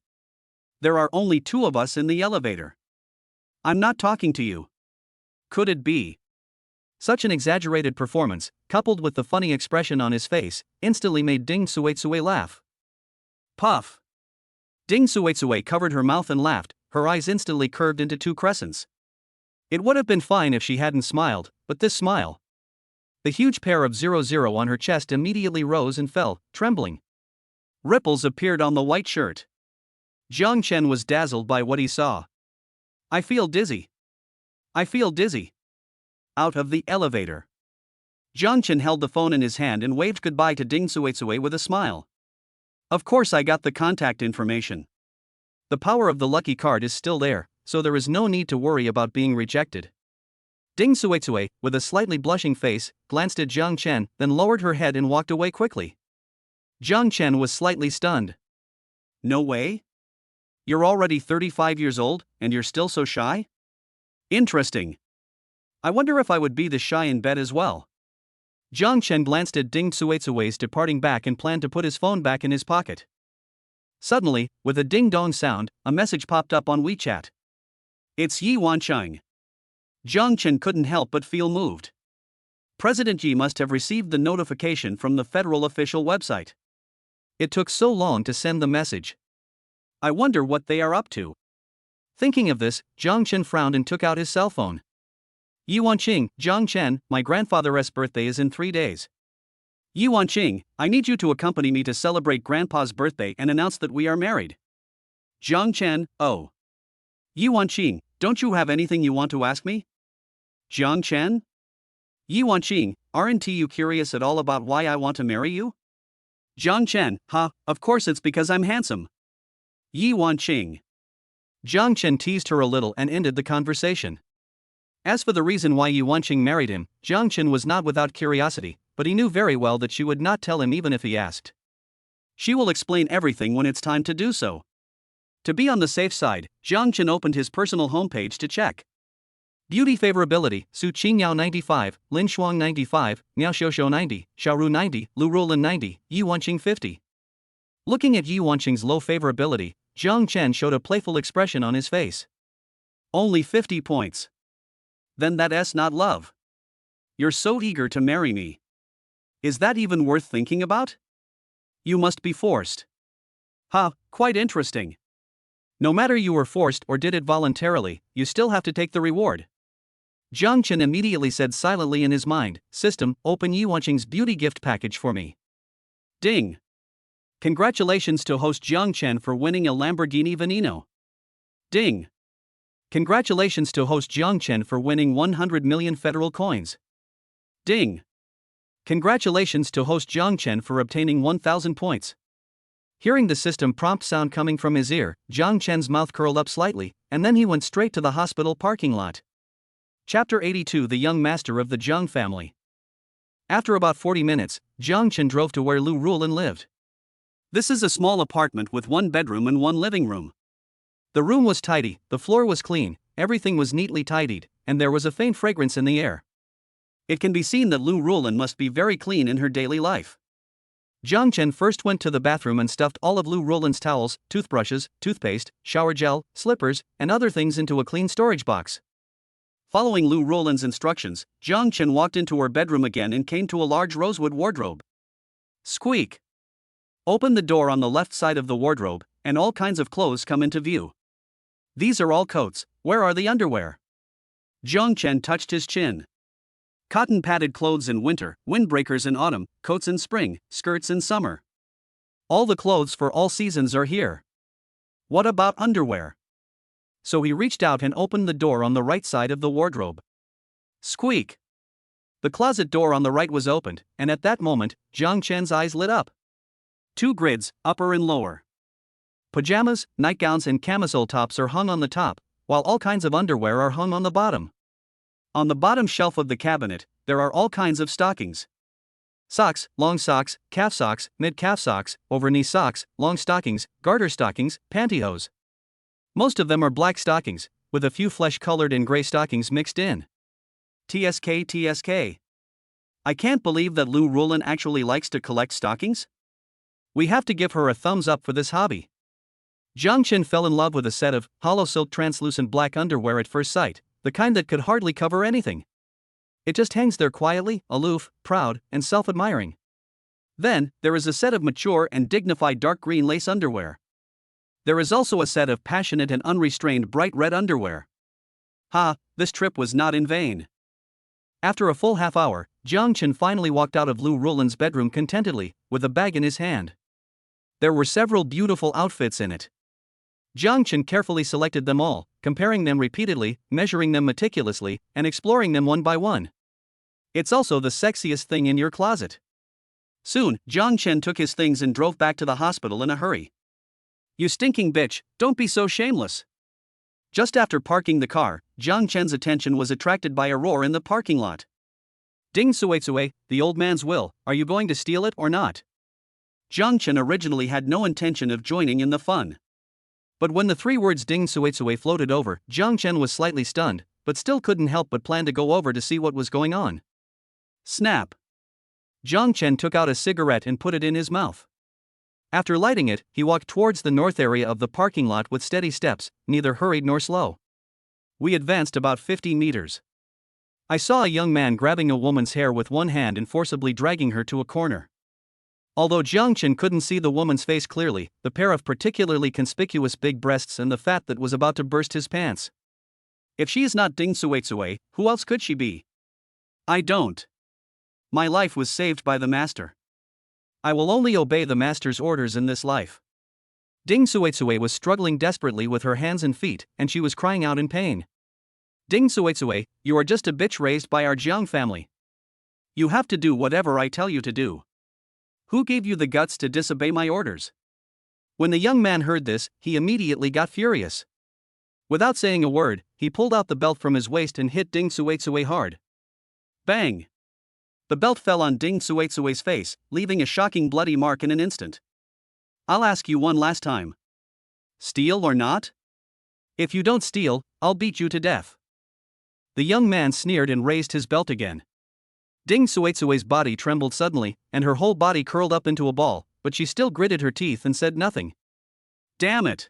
S1: There are only 2 of us in the elevator. I'm not talking to you. Could it be?
S2: Such an exaggerated performance, coupled with the funny expression on his face, instantly made Ding Sui laugh.
S1: Puff.
S2: Ding Sui covered her mouth and laughed, her eyes instantly curved into 2 crescents. It would have been fine if she hadn't smiled, but this smile. The huge pair of 00 on her chest immediately rose and fell, trembling.
S1: Ripples appeared on the white shirt.
S2: Jiang Chen was dazzled by what he saw.
S1: I feel dizzy. Out of the elevator. Jiang Chen held the phone in his hand and waved goodbye to Ding Sui with a smile. Of course I got the contact information.
S2: The power of the lucky card is still there, so there is no need to worry about being rejected. Ding Sui, with a slightly blushing face, glanced at Jiang Chen, then lowered her head and walked away quickly. Jiang Chen was slightly stunned.
S1: No way? You're already 35 years old, and you're still so shy? Interesting. I wonder if I would be this shy in bed as well.
S2: Jiang Chen glanced at Ding Sui's departing back and planned to put his phone back in his pocket. Suddenly, with a ding-dong sound, a message popped up on WeChat.
S1: It's Yi Wancheng. Jiang Chen couldn't help but feel moved. President Yi must have received the notification from the federal official website.
S2: It took so long to send the message.
S1: I wonder what they are up to.
S2: Thinking of this, Jiang Chen frowned and took out his cell phone.
S1: Yi Wanqing, Jiang Chen, my grandfather's birthday is in 3 days. Yi Wanqing, I need you to accompany me to celebrate Grandpa's birthday and announce that we are married. Jiang Chen, oh. Yi Wanqing, don't you have anything you want to ask me? Jiang Chen? Yi Wanqing, aren't you curious at all about why I want to marry you? Jiang Chen, of course it's because I'm handsome. Yi Wanqing.
S2: Jiang Chen teased her a little and ended the conversation. As for the reason why Yi Wanqing married him, Jiang Chen was not without curiosity, but he knew very well that she would not tell him even if he asked.
S1: She will explain everything when it's time to do so. To be on the safe side, Jiang Chen opened his personal homepage to check.
S2: Beauty favorability: Su Qingyao 95, Lin Shuang 95, Miao Xiuxiu 90, Xiaoru 90, Lu Ruolin 90, Yi Wanqing 50. Looking at Yi Wanqing's low favorability, Jiang Chen showed a playful expression on his face.
S1: Only 50 points. Then that's not love. You're so eager to marry me. Is that even worth thinking about? You must be forced. Quite interesting.
S2: No matter you were forced or did it voluntarily, you still have to take the reward. Jiang Chen immediately said silently in his mind, "System, open Yi Wanqing's beauty gift package for me."
S1: Ding. Congratulations to host Jiang Chen for winning a Lamborghini Veneno. Ding.
S2: Congratulations to host Jiang Chen for winning 100 million federal coins.
S1: Ding.
S2: Congratulations to host Jiang Chen for obtaining 1,000 points. Hearing the system prompt sound coming from his ear, Jiang Chen's mouth curled up slightly, and then he went straight to the hospital parking lot. Chapter 82: The Young Master of the Jiang Family. After about 40 minutes, Jiang Chen drove to where Lu Ruolin lived.
S1: This is a small apartment with 1 bedroom and 1 living room.
S2: The room was tidy, the floor was clean, everything was neatly tidied, and there was a faint fragrance in the air.
S1: It can be seen that Lu Ruolin must be very clean in her daily life.
S2: Jiang Chen first went to the bathroom and stuffed all of Lu Ruolin's towels, toothbrushes, toothpaste, shower gel, slippers, and other things into a clean storage box.
S1: Following Lu Ruolin's instructions, Jiang Chen walked into her bedroom again and came to a large rosewood wardrobe. Squeak! Open the door on the left side of the wardrobe, and all kinds of clothes come into view. These are all coats. Where are the underwear? Jiang Chen touched his chin. Cotton padded clothes in winter, windbreakers in autumn, coats in spring, skirts in summer. All the clothes for all seasons are here. What about underwear? So he reached out and opened the door on the right side of the wardrobe. Squeak! The closet door on the right was opened, and at that moment, Jiang Chen's eyes lit up. 2 grids, upper and lower. Pajamas, nightgowns and camisole tops are hung on the top, while all kinds of underwear are hung on the bottom. On the bottom shelf of the cabinet, there are all kinds of stockings. Socks, long socks, calf socks, mid-calf socks, over-knee socks, long stockings, garter stockings, pantyhose. Most of them are black stockings, with a few flesh-colored and gray stockings mixed in. TSK. I can't believe that Lu Ruolin actually likes to collect stockings. We have to give her a thumbs up for this hobby. Jiang Chen fell in love with a set of hollow silk translucent black underwear at first sight, the kind that could hardly cover anything. It just hangs there quietly, aloof, proud, and self-admiring. Then, there is a set of mature and dignified dark green lace underwear. There is also a set of passionate and unrestrained bright red underwear. This trip was not in vain. After a full half hour, Jiang Chen finally walked out of Lu Ruolin's bedroom contentedly, with a bag in his hand. There were several beautiful outfits in it. Jiang Chen carefully selected them all, comparing them repeatedly, measuring them meticulously, and exploring them one by one. It's also the sexiest thing in your closet. Soon, Jiang Chen took his things and drove back to the hospital in a hurry. You stinking bitch, don't be so shameless. Just after parking the car, Jiang Chen's attention was attracted by a roar in the parking lot. Ding Suetsue, the old man's will, are you going to steal it or not? Jiang Chen originally had no intention of joining in the fun. But when the 3 words Ding Suetsue floated over, Jiang Chen was slightly stunned, but still couldn't help but plan to go over to see what was going on. Snap! Jiang Chen took out a cigarette and put it in his mouth.
S2: After lighting it, he walked towards the north area of the parking lot with steady steps, neither hurried nor slow. We advanced about 50 meters. I saw a young man grabbing a woman's hair with one hand and forcibly dragging her to a corner. Although Jiang Chen couldn't see the woman's face clearly, the pair of particularly conspicuous big breasts and the fat that was about to burst his pants.
S1: If she is not Ding Suizue, who else could she be? I don't. My life was saved by the master.
S2: I will only obey the master's orders in this life. Ding Suizue was struggling desperately with her hands and feet, and she was crying out in pain.
S1: Ding Suizue, you are just a bitch raised by our Jiang family. You have to do whatever I tell you to do. Who gave you the guts to disobey my orders?
S2: When the young man heard this, he immediately got furious. Without saying a word, he pulled out the belt from his waist and hit Ding Suizue hard.
S1: Bang! The belt fell on Ding Suizue's face, leaving a shocking bloody mark in an instant. I'll ask you one last time. Steal or not?
S2: If you don't steal, I'll beat you to death. The young man sneered and raised his belt again. Ding Suizue's body trembled suddenly, and her whole body curled up into a ball, but she still gritted her teeth and said nothing.
S1: Damn it!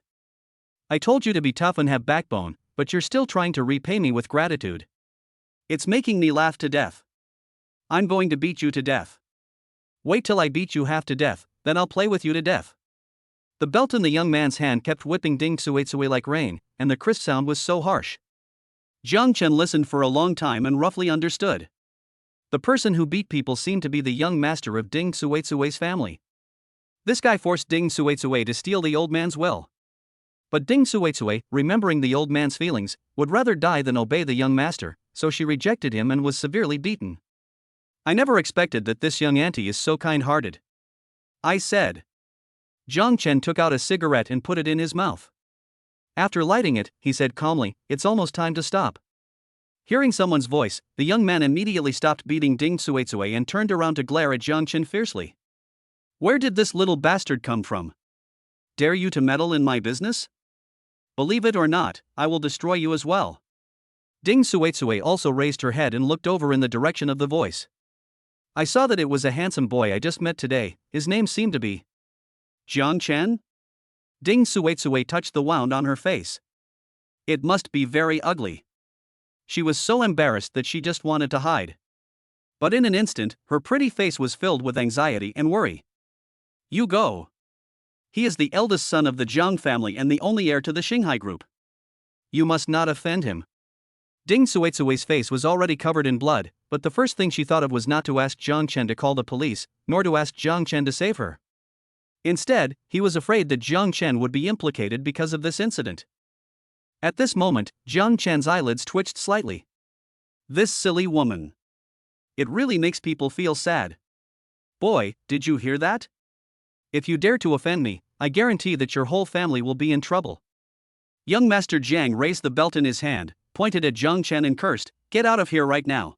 S2: I told you to be tough and have backbone, but you're still trying to repay me with gratitude.
S1: It's making me laugh to death. I'm going to beat you to death.
S2: Wait till I beat you half to death, then I'll play with you to death. The belt in the young man's hand kept whipping Ding Suizue like rain, and the crisp sound was so harsh.
S1: Jiang Chen listened for a long time and roughly understood.
S2: The person who beat people seemed to be the young master of Ding Suizue's family. This guy forced Ding Suizue to steal the old man's will. But Ding Suizue, remembering the old man's feelings, would rather die than obey the young master, so she rejected him and was severely beaten. I never expected that this young auntie is so kind-hearted,
S1: I said.
S2: Jiang Chen took out a cigarette and put it in his mouth. After lighting it, he said calmly, "It's almost time to stop." Hearing someone's voice, the young man immediately stopped beating Ding Suizue and turned around to glare at Jiang Chen fiercely.
S1: Where did this little bastard come from? Dare you to meddle in my business? Believe it or not, I will destroy you as well.
S2: Ding Suizue also raised her head and looked over in the direction of the voice. I saw that it was a handsome boy I just met today. His name seemed to be
S1: Jiang Chen?
S2: Ding Suizue touched the wound on her face.
S1: It must be very ugly.
S2: She was so embarrassed that she just wanted to hide.
S1: But in an instant, her pretty face was filled with anxiety and worry. You go. He is the eldest son of the Jiang family and the only heir to the Xinghai group.
S2: You must not offend him. Ding Suizue's face was already covered in blood, but the first thing she thought of was not to ask Jiang Chen to call the police, nor to ask Jiang Chen to save her. Instead, he was afraid that Jiang Chen would be implicated because of this incident. At this moment, Jiang Chen's eyelids twitched slightly.
S1: This silly woman. It really makes people feel sad. Boy, did you hear that?
S2: If you dare to offend me, I guarantee that your whole family will be in trouble.
S1: Young Master Jiang raised the belt in his hand, pointed at Jiang Chen and cursed, "Get out of here right now."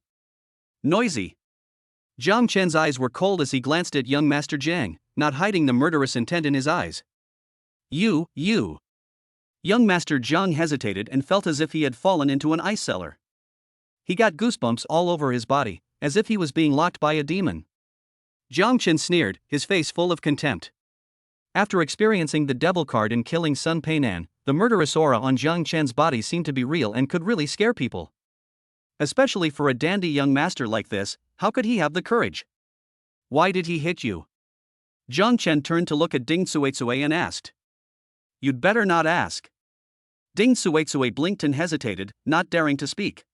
S1: Noisy.
S2: Jiang Chen's eyes were cold as he glanced at young Master Jiang, not hiding the murderous intent in his eyes.
S1: You. Young Master Jiang hesitated and felt as if he had fallen into an ice cellar.
S2: He got goosebumps all over his body, as if he was being locked by a demon. Jiang Chen sneered, his face full of contempt. After experiencing the devil card and killing Sun Peinan, the murderous aura on Jiang Chen's body seemed to be real and could really scare people. Especially for a dandy young master like this, how could he have the courage?
S1: Why did he hit you? Jiang Chen turned to look at Ding Suizue and asked. You'd better not ask. Ding Suizue blinked and hesitated, not daring to speak.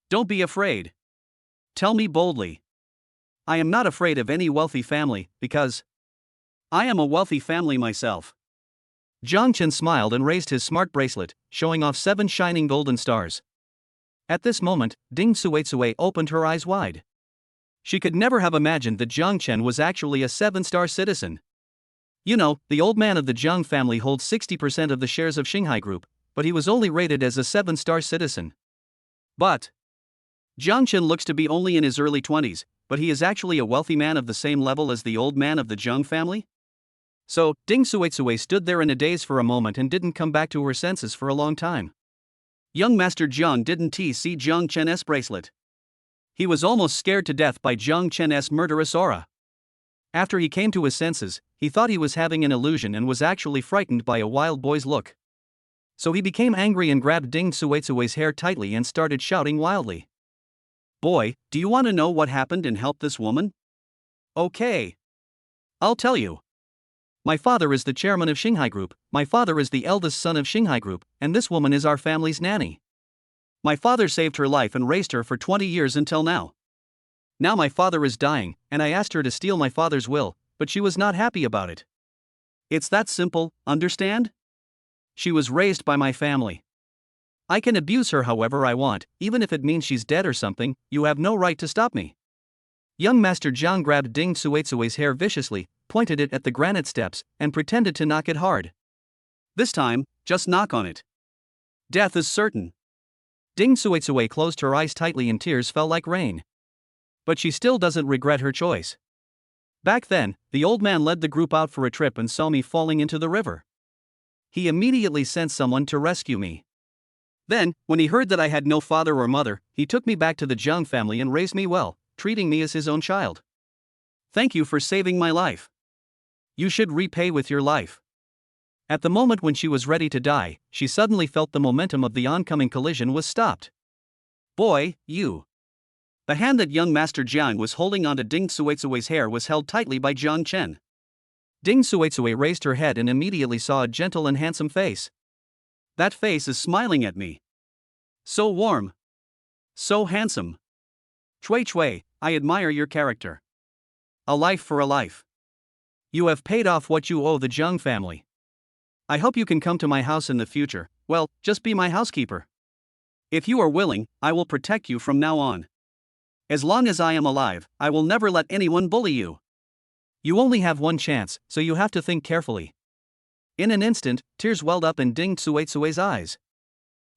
S1: Don't be afraid. Tell me boldly. I am not afraid of any wealthy family, because I am a wealthy family myself.
S2: Jiang Chen smiled and raised his smart bracelet, showing off 7 shining golden stars. At this moment, Ding Suizue opened her eyes wide. She could never have imagined that Jiang Chen was actually a 7-star citizen. You know, the old man of the Jiang family holds 60% of the shares of Xinghai Group, but he was only rated as a 7-star citizen.
S1: But Jiang Chen looks to be only in his early 20s, but he is actually a wealthy man of the same level as the old man of the Jiang family?
S2: So, Ding Suizue stood there in a daze for a moment and didn't come back to her senses for a long time.
S1: Young Master Jiang didn't see Jiang Chen's bracelet. He was almost scared to death by Jiang Chen's murderous aura.
S2: After he came to his senses, he thought he was having an illusion and was actually frightened by a wild boy's look. So he became angry and grabbed Ding Suetsue's hair tightly and started shouting wildly.
S1: Boy, do you want to know what happened and help this woman? Okay. I'll tell you.
S2: My father is the chairman of Shanghai Group, my father is the eldest son of Shanghai Group, and this woman is our family's nanny.
S1: My father saved her life and raised her for 20 years until now.
S2: Now my father is dying, and I asked her to steal my father's will, but she was not happy about it.
S1: It's that simple, understand?
S2: She was raised by my family. I can abuse her however I want, even if it means she's dead or something. You have no right to stop me. Young Master Jiang grabbed Ding Suetsue's hair viciously, pointed it at the granite steps, and pretended to knock it hard.
S1: This time, just knock on it. Death is certain.
S2: Ding Suetsue closed her eyes tightly and tears fell like rain. But she still doesn't regret her choice. Back then, the old man led the group out for a trip and saw me falling into the river. He immediately sent someone to rescue me. Then, when he heard that I had no father or mother, he took me back to the Jiang family and raised me well, treating me as his own child.
S1: Thank you for saving my life.
S2: You should repay with your life. At the moment when she was ready to die, she suddenly felt the momentum of the oncoming collision was stopped.
S1: Boy, you. The hand that young Master Jiang was holding onto Ding Suetsue's hair was held tightly by Jiang Chen.
S2: Ding Suetsue raised her head and immediately saw a gentle and handsome face.
S1: That face is smiling at me. So warm. So handsome. Cui, I admire your character. A life for a life.
S2: You have paid off what you owe the Jiang family. I hope you can come to my house in the future. Well, just be my housekeeper.
S1: If you are willing, I will protect you from now on. As long as I am alive, I will never let anyone bully you.
S2: You only have one chance, so you have to think carefully. In an instant, tears welled up in Ding Suetsue's eyes.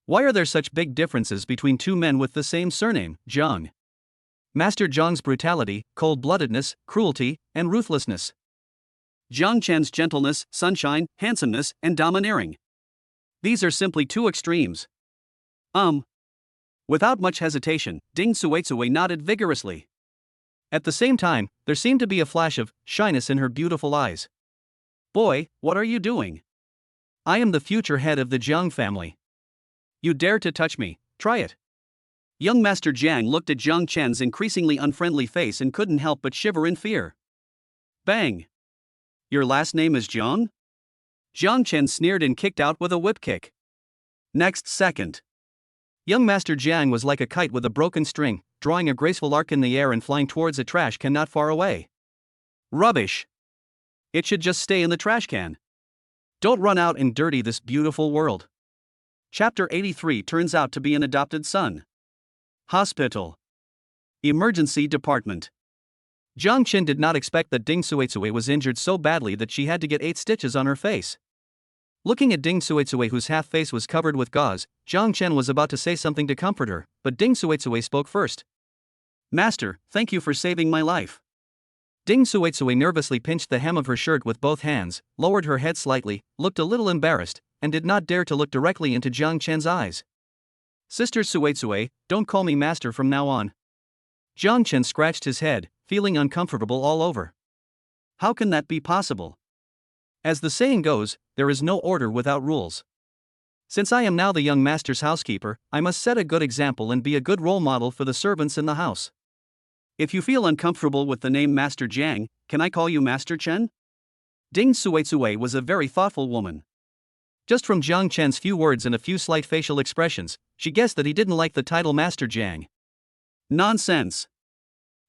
S2: Why are there such big differences between two men with the same surname, Jiang? Master Jiang's brutality, cold-bloodedness, cruelty, and ruthlessness.
S1: Jiang Chen's gentleness, sunshine, handsomeness, and domineering. These are simply two extremes. Without much hesitation, Ding Suetsue nodded vigorously.
S2: At the same time, there seemed to be a flash of shyness in her beautiful eyes.
S1: Boy, what are you doing?
S2: I am the future head of the Jiang family.
S1: You dare to touch me, try it. Young Master Jiang looked at Jiang Chen's increasingly unfriendly face and couldn't help but shiver in fear. Bang! Your last name is Jiang? Jiang Chen sneered and kicked out with a whip kick. Next second.
S2: Young Master Jiang was like a kite with a broken string, drawing a graceful arc in the air and flying towards a trash can not far away.
S1: Rubbish! It should just stay in the trash can. Don't run out and dirty this beautiful world. Chapter 83 turns out to be an adopted son. Hospital. Emergency department.
S2: Jiang Chen did not expect that Ding Suetsue was injured so badly that she had to get 8 stitches on her face. Looking at Ding Suetsue, whose half face was covered with gauze, Jiang Chen was about to say something to comfort her, but Ding Suetsue spoke first.
S1: Master, thank you for saving my life.
S2: Ding Suetsue nervously pinched the hem of her shirt with both hands, lowered her head slightly, looked a little embarrassed, and did not dare to look directly into Jiang Chen's eyes.
S1: Sister Suetsue, don't call me master from now on.
S2: Jiang Chen scratched his head, feeling uncomfortable all over.
S1: How can that be possible?
S2: As the saying goes, there is no order without rules. Since I am now the young master's housekeeper, I must set a good example and be a good role model for the servants in the house.
S1: If you feel uncomfortable with the name Master Jiang, can I call you Master Chen? Ding Suetsue was a very thoughtful woman.
S2: Just from Jiang Chen's few words and a few slight facial expressions, she guessed that he didn't like the title Master Jiang.
S1: Nonsense.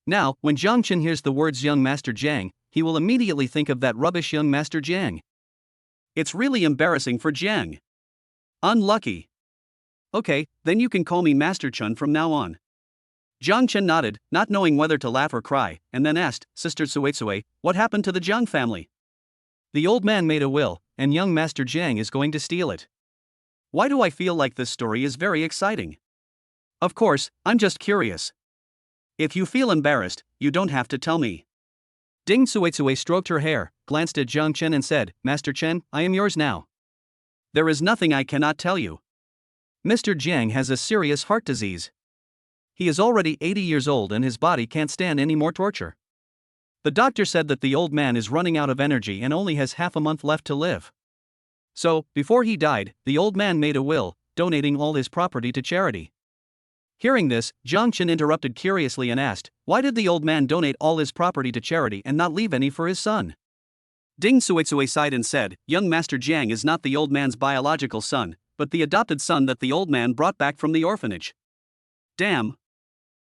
S2: Now, when Jiang Chen hears the words young Master Jiang, he will immediately think of that rubbish young Master Jiang.
S1: It's really embarrassing for Jiang. Unlucky. Okay, then you can call me Master Chen from now on. Jiang Chen nodded, not knowing whether to laugh or cry, and then asked, Sister Suetsue, what happened to the Jiang family?
S2: The old man made a will, and young Master Jiang is going to steal it.
S1: Why do I feel like this story is very exciting? Of course, I'm just curious. If you feel embarrassed, you don't have to tell me.
S2: Ding Suetsue stroked her hair, glanced at Jiang Chen and said, Master Chen, I am yours now.
S1: There is nothing I cannot tell you.
S2: Mr. Jiang has a serious heart disease. He is already 80 years old and his body can't stand any more torture. The doctor said that the old man is running out of energy and only has half a month left to live. So, before he died, the old man made a will, donating all his property to charity. Hearing this, Jiang Chen interrupted curiously and asked, why did the old man donate all his property to charity and not leave any for his son?
S1: Ding Suizui sighed and said, young Master Jiang is not the old man's biological son, but the adopted son that the old man brought back from the orphanage. Damn.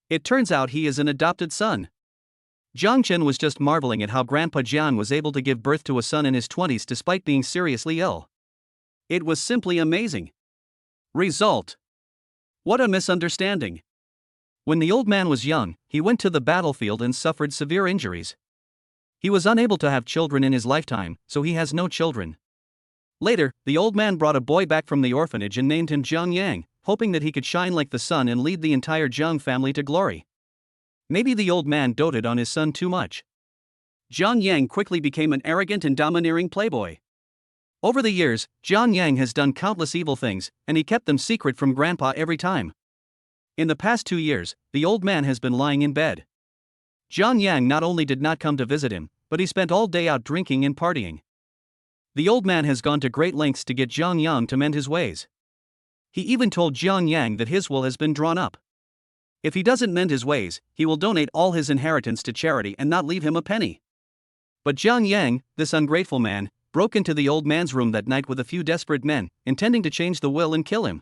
S2: It turns out he is an adopted son. Jiang Chen was just marveling at how Grandpa Jiang was able to give birth to a son in his 20s despite being seriously ill.
S1: It was simply amazing. Result. What a misunderstanding.
S2: When the old man was young, he went to the battlefield and suffered severe injuries. He was unable to have children in his lifetime, so he has no children. Later, the old man brought a boy back from the orphanage and named him Jiang Yang, hoping that he could shine like the sun and lead the entire Jiang family to glory. Maybe the old man doted on his son too much.
S1: Jiang Yang quickly became an arrogant and domineering playboy.
S2: Over the years, Jiang Yang has done countless evil things, and he kept them secret from Grandpa every time. In the past 2 years, the old man has been lying in bed. Jiang Yang not only did not come to visit him, but he spent all day out drinking and partying. The old man has gone to great lengths to get Jiang Yang to mend his ways. He even told Jiang Yang that his will has been drawn up. If he doesn't mend his ways, he will donate all his inheritance to charity and not leave him a penny. But Jiang Yang, this ungrateful man, broke into the old man's room that night with a few desperate men, intending to change the will and kill him.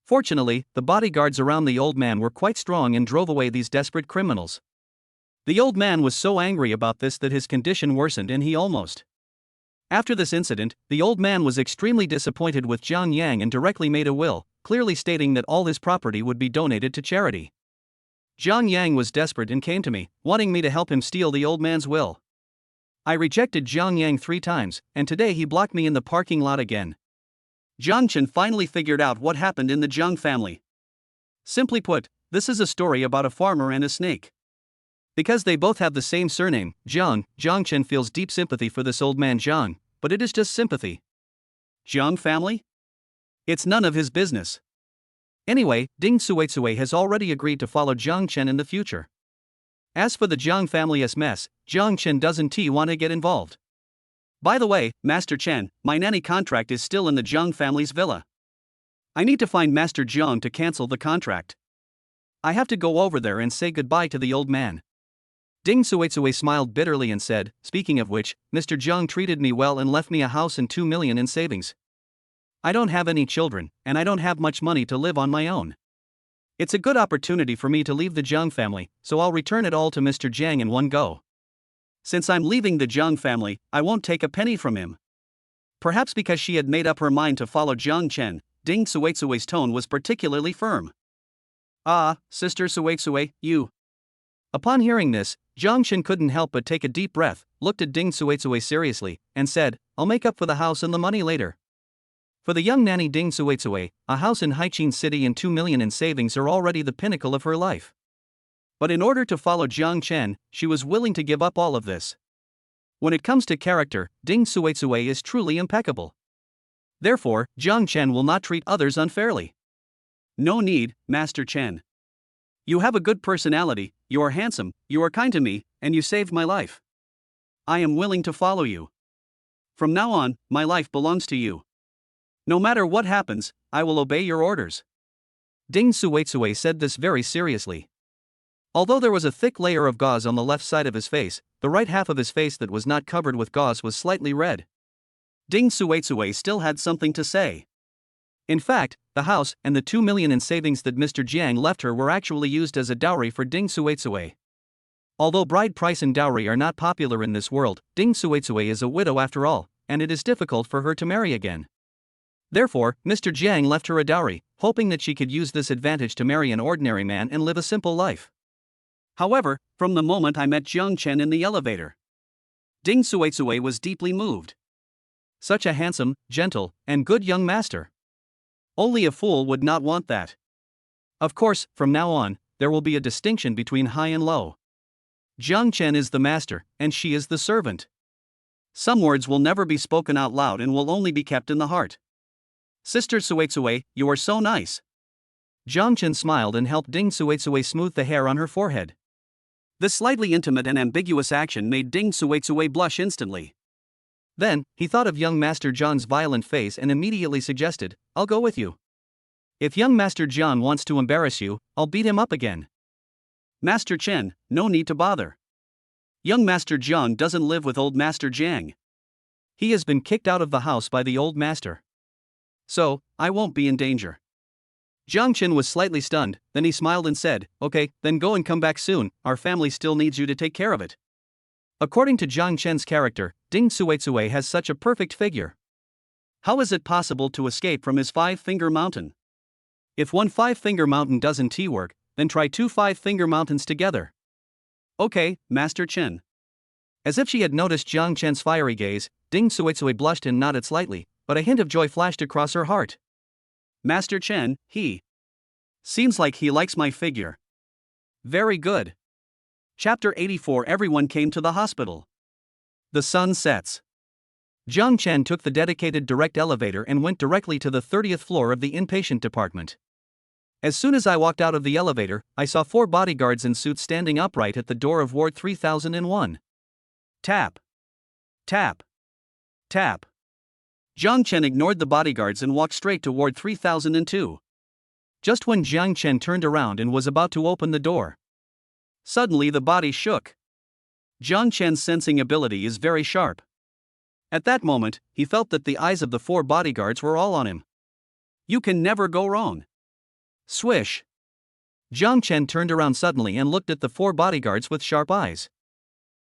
S2: Fortunately, the bodyguards around the old man were quite strong and drove away these desperate criminals. The old man was so angry about this that his condition worsened and he almost. After this incident, the old man was extremely disappointed with Jiang Yang and directly made a will, clearly stating that all his property would be donated to charity. Jiang Yang was desperate and came to me, wanting me to help him steal the old man's will. I rejected Jiang Yang 3 times, and today he blocked me in the parking lot again.
S1: Jiang Chen finally figured out what happened in the Jiang family. Simply put, this is a story about a farmer and a snake. Because they both have the same surname, Jiang Chen feels deep sympathy for this old man Jiang, but it is just sympathy. Jiang family? It's none of his business.
S2: Anyway, Ding Suizui has already agreed to follow Jiang Chen in the future. As for the Jiang family's mess, Jiang Chen doesn't want to get involved.
S1: By the way, Master Chen, my nanny contract is still in the Jiang family's villa. I need to find Master Jiang to cancel the contract. I have to go over there and say goodbye to the old man.
S2: Ding Suizui smiled bitterly and said, speaking of which, Mr. Jiang treated me well and left me a house and 2 million in savings. I don't have any children, and I don't have much money to live on my own. It's a good opportunity for me to leave the Jiang family, so I'll return it all to Mr. Jiang in one go.
S1: Since I'm leaving the Jiang family, I won't take a penny from him. Perhaps because she had made up her mind to follow Jiang Chen, Ding Suizui's tone was particularly firm. Ah, Sister Suizui, you.
S2: Upon hearing this, Jiang Chen couldn't help but take a deep breath, looked at Ding Suizui seriously, and said, I'll make up for the house and the money later. For the young nanny Ding Suizui, a house in Haichin City and 2 million in savings are already the pinnacle of her life. But in order to follow Jiang Chen, she was willing to give up all of this. When it comes to character, Ding Suizui is truly impeccable. Therefore, Jiang Chen will not treat others unfairly.
S1: No need, Master Chen. You have a good personality, you are handsome, you are kind to me, and you saved my life. I am willing to follow you. From now on, my life belongs to you. No matter what happens, I will obey your orders.
S2: Ding Suizui said this very seriously. Although there was a thick layer of gauze on the left side of his face, the right half of his face that was not covered with gauze was slightly red.
S1: Ding Suizui still had something to say.
S2: In fact, the house and the 2 million in savings that Mr. Jiang left her were actually used as a dowry for Ding Suizui. Although bride price and dowry are not popular in this world, Ding Suizui is a widow after all, and it is difficult for her to marry again. Therefore, Mr. Jiang left her a dowry, hoping that she could use this advantage to marry an ordinary man and live a simple life.
S1: However, from the moment I met Jiang Chen in the elevator, Ding Suizui was deeply moved.
S2: Such a handsome, gentle, and good young master.
S1: Only a fool would not want that.
S2: Of course, from now on, there will be a distinction between high and low. Jiang Chen is the master, and she is the servant.
S1: Some words will never be spoken out loud and will only be kept in the heart. Sister Suizui, you are so nice.
S2: Jiang Chen smiled and helped Ding Suizui smooth the hair on her forehead.
S1: This slightly intimate and ambiguous action made Ding Suetsue blush instantly.
S2: Then, he thought of young Master John's violent face and immediately suggested, "I'll go with you. If young Master John wants to embarrass you, I'll beat him up again."
S1: Master Chen, no need to bother. Young Master John doesn't live with old Master Jiang.
S2: He has been kicked out of the house by the old master.
S1: So, I won't be in danger.
S2: Jiang Chen was slightly stunned, then he smiled and said, "Okay, then go and come back soon, our family still needs you to take care of it." According to Jiang Chen's character, Ding Suetsue has such a perfect figure.
S1: How is it possible to escape from his five-finger mountain?
S2: If one five-finger mountain doesn't work, then try two five-finger mountains together.
S1: Okay, Master Chen.
S2: As if she had noticed Jiang Chen's fiery gaze, Ding Suetsue blushed and nodded slightly, but a hint of joy flashed across her heart.
S1: Master Chen, seems like he likes my figure. Very good. Chapter 84. Everyone came to the hospital. The sun sets.
S2: Jiang Chen took the dedicated direct elevator and went directly to the 30th floor of the inpatient department. As soon as I walked out of the elevator, I saw 4 bodyguards in suits standing upright at the door of Ward 3001.
S1: Tap. Tap. Tap. Jiang Chen ignored the bodyguards and walked straight to Ward 3002.
S2: Just when Jiang Chen turned around and was about to open the door,
S1: suddenly the body shook. Jiang Chen's sensing ability is very sharp. At that moment, he felt that the eyes of the 4 bodyguards were all on him. You can never go wrong. Swish.
S2: Jiang Chen turned around suddenly and looked at the 4 bodyguards with sharp eyes.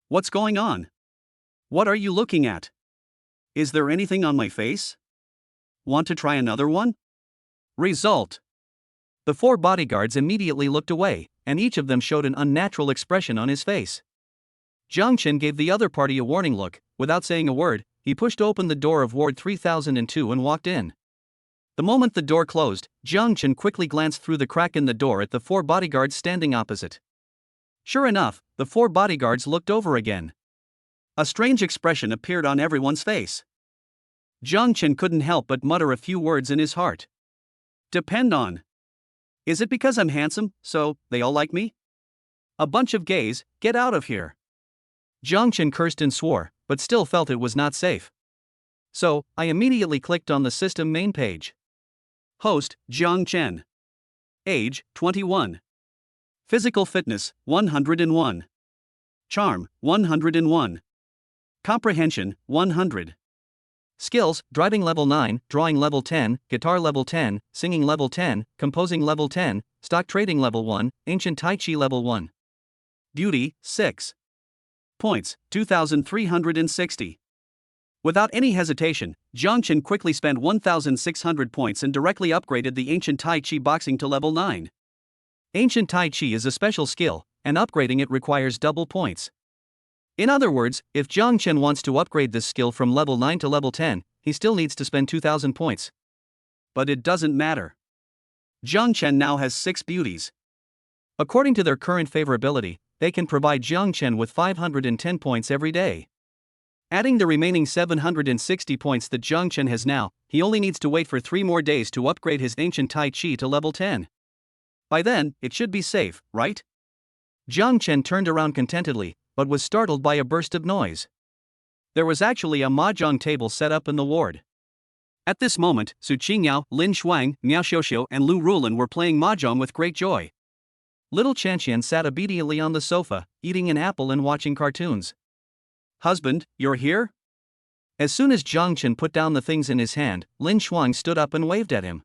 S1: What's going on? What are you looking at? Is there anything on my face? Want to try another one? Result.
S2: The 4 bodyguards immediately looked away, and each of them showed an unnatural expression on his face. Jiang Chen gave the other party a warning look. Without saying a word, he pushed open the door of Ward 3002 and walked in. The moment the door closed, Jiang Chen quickly glanced through the crack in the door at the 4 bodyguards standing opposite. Sure enough, the 4 bodyguards looked over again.
S1: A strange expression appeared on everyone's face. Jiang Chen couldn't help but mutter a few words in his heart. Depend on. Is it because I'm handsome, so they all like me? A bunch of gays, get out of here.
S2: Jiang Chen cursed and swore, but still felt it was not safe. So, I immediately clicked on the system main page.
S1: Host, Jiang Chen. Age, 21. Physical fitness, 101. Charm, 101. Comprehension, 100.
S2: Skills, driving level 9, drawing level 10, guitar level 10, singing level 10, composing level 10, stock trading level 1, ancient Tai Chi level 1.
S1: Beauty, 6. Points, 2,360. Without any hesitation, Jiang Chen quickly spent 1,600 points and directly upgraded the ancient Tai Chi boxing to level 9.
S2: Ancient Tai Chi is a special skill, and upgrading it requires double points. In other words, if Jiang Chen wants to upgrade this skill from level 9 to level 10, he still needs to spend 2,000 points.
S1: But it doesn't matter. Jiang Chen now has 6 beauties.
S2: According to their current favorability, they can provide Jiang Chen with 510 points every day. Adding the remaining 760 points that Jiang Chen has now, he only needs to wait for 3 more days to upgrade his ancient Tai Chi to level 10.
S1: By then, it should be safe, right?
S2: Jiang Chen turned around contentedly, but was startled by a burst of noise. There was actually a mahjong table set up in the ward.
S1: At this moment, Su Qingyao, Lin Shuang, Miao Xiuxiu, and Lu Rulin were playing mahjong with great joy.
S2: Little Chanxian sat obediently on the sofa, eating an apple and watching cartoons.
S1: Husband, you're here?
S2: As soon as Jiang Chen put down the things in his hand, Lin Shuang stood up and waved at him.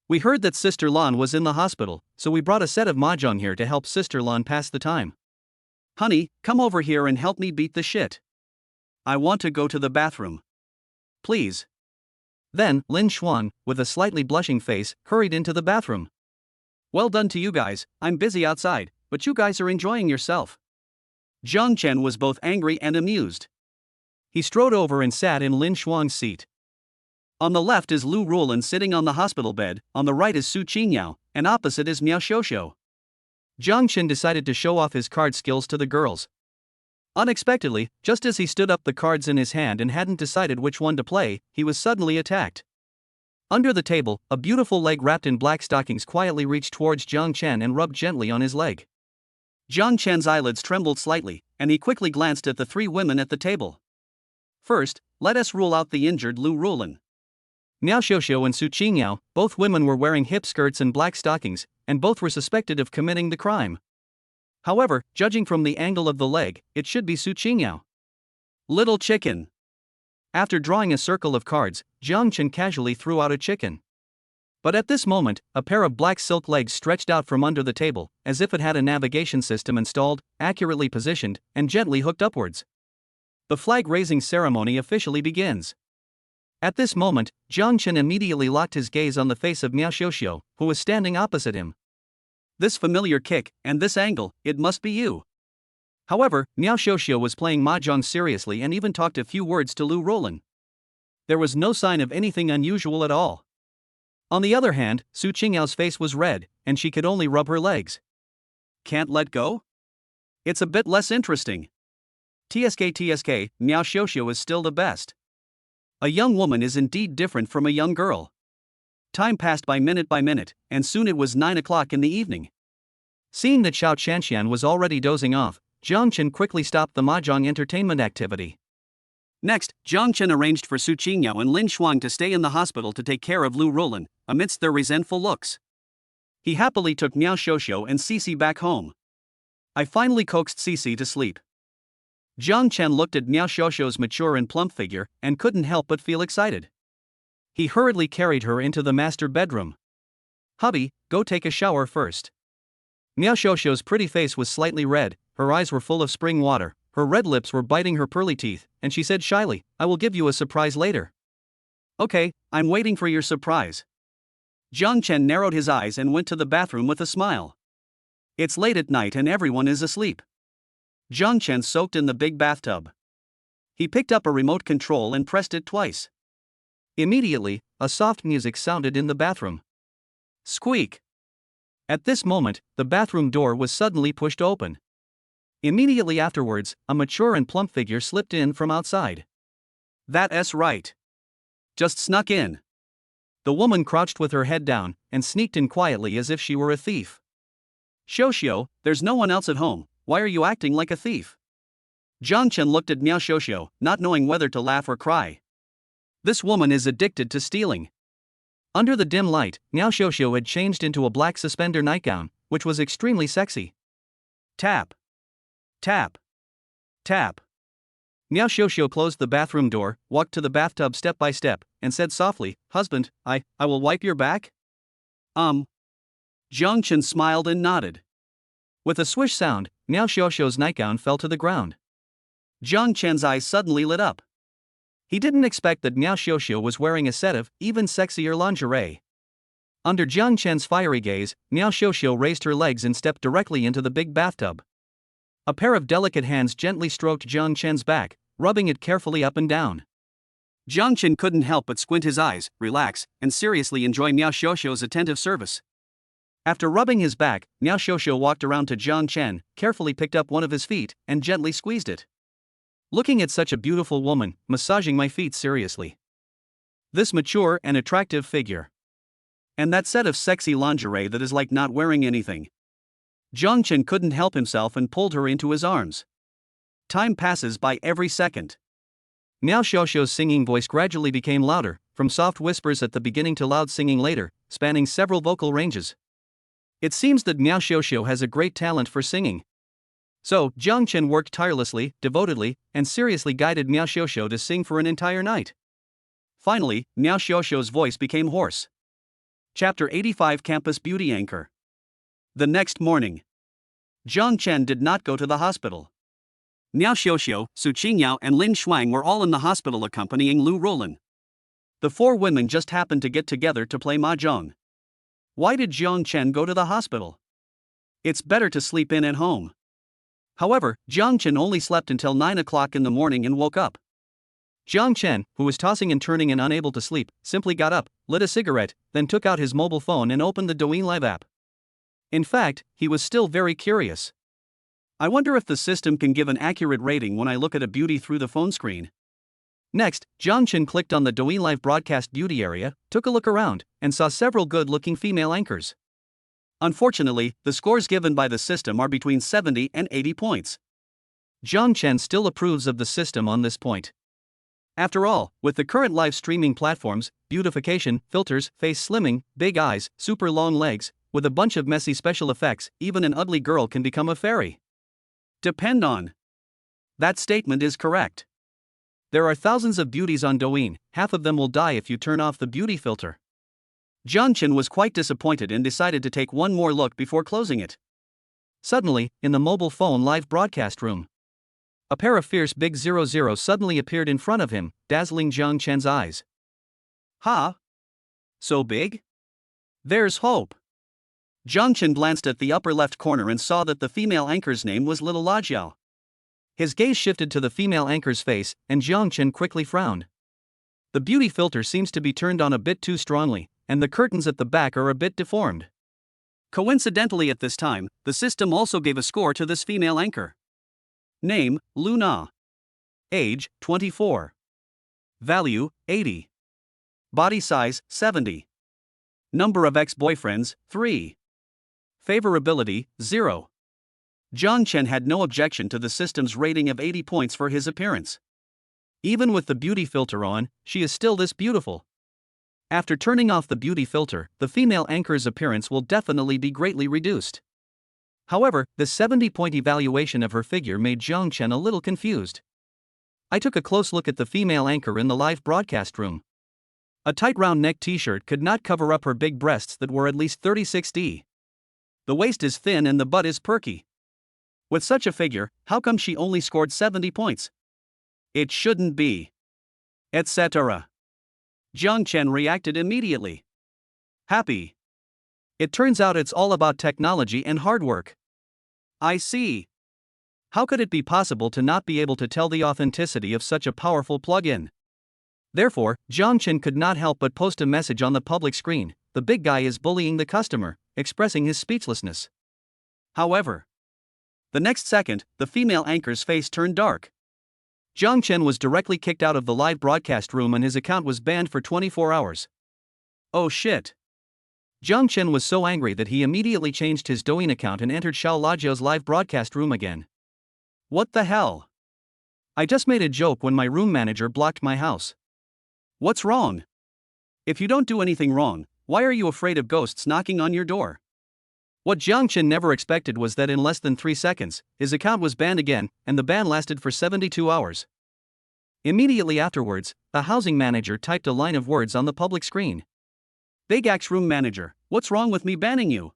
S2: We heard that Sister Lan was in the hospital, so we brought a set of mahjong here to help Sister Lan pass the time.
S1: Honey, come over here and help me beat the shit. I want to go to the bathroom. Please.
S2: Then, Lin Shuang, with a slightly blushing face, hurried into the bathroom.
S1: Well done to you guys, I'm busy outside, but you guys are enjoying yourself. Jiang Chen was both angry and amused.
S2: He strode over and sat in Lin Shuang's seat.
S1: On the left is Lu Rulin sitting on the hospital bed, on the right is Su Qingyao, and opposite is Miao Xiuxiu.
S2: Jiang Chen decided to show off his card skills to the girls. Unexpectedly, just as he stood up the cards in his hand and hadn't decided which one to play, he was suddenly attacked. Under the table, a beautiful leg wrapped in black stockings quietly reached towards Jiang Chen and rubbed gently on his leg.
S1: Jiang Chen's eyelids trembled slightly, and he quickly glanced at the three women at the table. First, let us rule out the injured Lu Rulan.
S2: Miao Xiuxiu and Su Qingyao, both women were wearing hip skirts and black stockings, and both were suspected of committing the crime. However, judging from the angle of the leg, it should be Su Qingyao.
S1: Little chicken.
S2: After drawing a circle of cards, Jiang Chen casually threw out a chicken. But at this moment, a pair of black silk legs stretched out from under the table, as if it had a navigation system installed, accurately positioned, and gently hooked upwards. The flag-raising ceremony officially begins. At this moment, Jiang Chen immediately locked his gaze on the face of Miao Xiuxiu, who was standing opposite him.
S1: This familiar kick, and this angle, it must be you.
S2: However, Miao Xiuxiu was playing mahjong seriously and even talked a few words to Lu Rulan. There was no sign of anything unusual at all. On the other hand, Su Qingyao's face was red, and she could only rub her legs.
S1: Can't let go? It's a bit less interesting. TSK, Miao Xiuxiu is still the best. A young woman is indeed different from a young girl. Time passed by minute, and soon it was 9 o'clock in the evening.
S2: Seeing that Xiao Chanshan was already dozing off, Jiang Chen quickly stopped the mahjong entertainment activity.
S1: Next, Jiang Chen arranged for Su Qingyao and Lin Shuang to stay in the hospital to take care of Lu Rulan, amidst their resentful looks. He happily took Miao Xiuxiu and Cici back home. I finally coaxed Cici to sleep. Jiang Chen looked at Miao Xiuxiu's mature and plump figure, and couldn't help but feel excited. He hurriedly carried her into the master bedroom.
S2: "Hubby, go take a shower first." Miao Xiuxiu's pretty face was slightly red, her eyes were full of spring water, her red lips were biting her pearly teeth, and she said shyly, "I will give you a surprise later."
S1: Okay, I'm waiting for your surprise. Jiang Chen narrowed his eyes and went to the bathroom with a smile. It's late at night and everyone is asleep. Jiang Chen soaked in the big bathtub. He picked up a remote control and pressed it twice.
S2: Immediately, a soft music sounded in the bathroom.
S1: Squeak!
S2: At this moment, the bathroom door was suddenly pushed open. Immediately afterwards, a mature and plump figure slipped in from outside.
S1: That's right. Just snuck in.
S2: The woman crouched with her head down and sneaked in quietly as if she were a thief.
S1: Xiuxiu, there's no one else at home, why are you acting like a thief? Jiang Chen looked at Miao Xiuxiu, not knowing whether to laugh or cry. This woman is addicted to stealing.
S2: Under the dim light, Miao Xiuxiu had changed into a black suspender nightgown, which was extremely sexy.
S1: Tap. Tap. Tap.
S2: Miao Xiuxiu closed the bathroom door, walked to the bathtub step by step, and said softly, "Husband, I will wipe your back?"
S1: Jiang Chen smiled and nodded.
S2: With a swish sound, Miao Xiuxiu's nightgown fell to the ground.
S1: Jiang Chen's eyes suddenly lit up.
S2: He didn't expect that Miao Xiuxiu was wearing a set of even sexier lingerie. Under Jiang Chen's fiery gaze, Miao Xiuxiu raised her legs and stepped directly into the big bathtub. A pair of delicate hands gently stroked Jiang Chen's back, rubbing it carefully up and down.
S1: Jiang Chen couldn't help but squint his eyes, relax, and seriously enjoy Miao Xiuxiu's attentive service. After rubbing his back, Miao Xiuxiu walked around to Jiang Chen, carefully picked up one of his feet, and gently squeezed it. Looking at such a beautiful woman, massaging my feet seriously. This mature and attractive figure. And that set of sexy lingerie that is like not wearing anything. Jiang Chen couldn't help himself and pulled her into his arms. Time passes by every second.
S2: Miao Xiuxiu's singing voice gradually became louder, from soft whispers at the beginning to loud singing later, spanning several vocal ranges. It seems that Miao Xiuxiu has a great talent for singing. So, Jiang Chen worked tirelessly, devotedly, and seriously guided Miao Xiuxiu to sing for an entire night. Finally, Miao Xiuxiu's voice became hoarse. Chapter 85 Campus Beauty Anchor. The next morning, Jiang Chen did not go to the hospital. Miao Xiuxiu, Su Qingyao, and Lin Shuang were all in the hospital accompanying Lu Rulan. The four women just happened to get together to play mahjong. Why did Jiang Chen go to the hospital? It's better to sleep in at home. However, Jiang Chen only slept until 9 o'clock in the morning and woke up. Jiang Chen, who was tossing and turning and unable to sleep, simply got up, lit a cigarette, then took out his mobile phone and opened the Douyin Live app. In fact, he was still very curious. I wonder if the system can give an accurate rating when I look at a beauty through the phone screen. Next, Jiang Chen clicked on the Douyin Live broadcast beauty area, took a look around, and saw several good-looking female anchors.
S1: Unfortunately, the scores given by the system are between 70 and 80 points.
S2: Jiang Chen still approves of the system on this point. After all, with the current live streaming platforms, beautification, filters, face slimming, big eyes, super long legs, with a bunch of messy special effects, even an ugly girl can become a fairy.
S1: Depend on. That statement is correct.
S2: There are thousands of beauties on Douyin, half of them will die if you turn off the beauty filter.
S1: Jiang Chen was quite disappointed and decided to take one more look before closing it.
S2: Suddenly, in the mobile phone live broadcast room, a pair of fierce big 00 suddenly appeared in front of him, dazzling Jiang Chen's eyes.
S1: Ha! So big? There's hope. Jiang Chen glanced at the upper left corner and saw that the female anchor's name was Little Lajiao.
S2: His gaze shifted to the female anchor's face, and Jiang Chen quickly frowned. The beauty filter seems to be turned on a bit too strongly, and the curtains at the back are a bit deformed.
S1: Coincidentally, at this time, the system also gave a score to this female anchor. Name, Luna. Age, 24. Value, 80. Body size, 70. Number of ex-boyfriends, 3. Favorability, 0. Jiang Chen had no objection to the system's rating of 80 points for his appearance.
S2: Even with the beauty filter on, she is still this beautiful. After turning off the beauty filter, the female anchor's appearance will definitely be greatly reduced. However, the 70-point evaluation of her figure made Jiang Chen a little confused. I took a close look at the female anchor in the live broadcast room. A tight round neck t-shirt could not cover up her big breasts that were at least 36D.
S1: The waist is thin and the butt is perky. With such a figure, how come she only scored 70 points? It shouldn't be. Etc. Jiang Chen reacted immediately. Happy.
S2: It turns out it's all about technology and hard work.
S1: I see.
S2: How could it be possible to not be able to tell the authenticity of such a powerful plugin? Therefore, Jiang Chen could not help but post a message on the public screen. The big guy is bullying the customer, expressing his speechlessness.
S1: However, the next second, the female anchor's face turned dark.
S2: Jiang Chen was directly kicked out of the live broadcast room and his account was banned for 24 hours.
S1: Oh shit.
S2: Jiang Chen was so angry that he immediately changed his Douyin account and entered Xiao Lajiao's live broadcast room again.
S1: What the hell?
S2: I just made a joke when my room manager blocked my house.
S1: What's wrong? If you don't do anything wrong, why are you afraid of ghosts knocking on your door?
S2: What Jiang Chen never expected was that in less than 3 seconds, his account was banned again, and the ban lasted for 72 hours. Immediately afterwards, the housing manager typed a line of words on the public screen.
S1: Big Axe room manager, what's wrong with me banning you?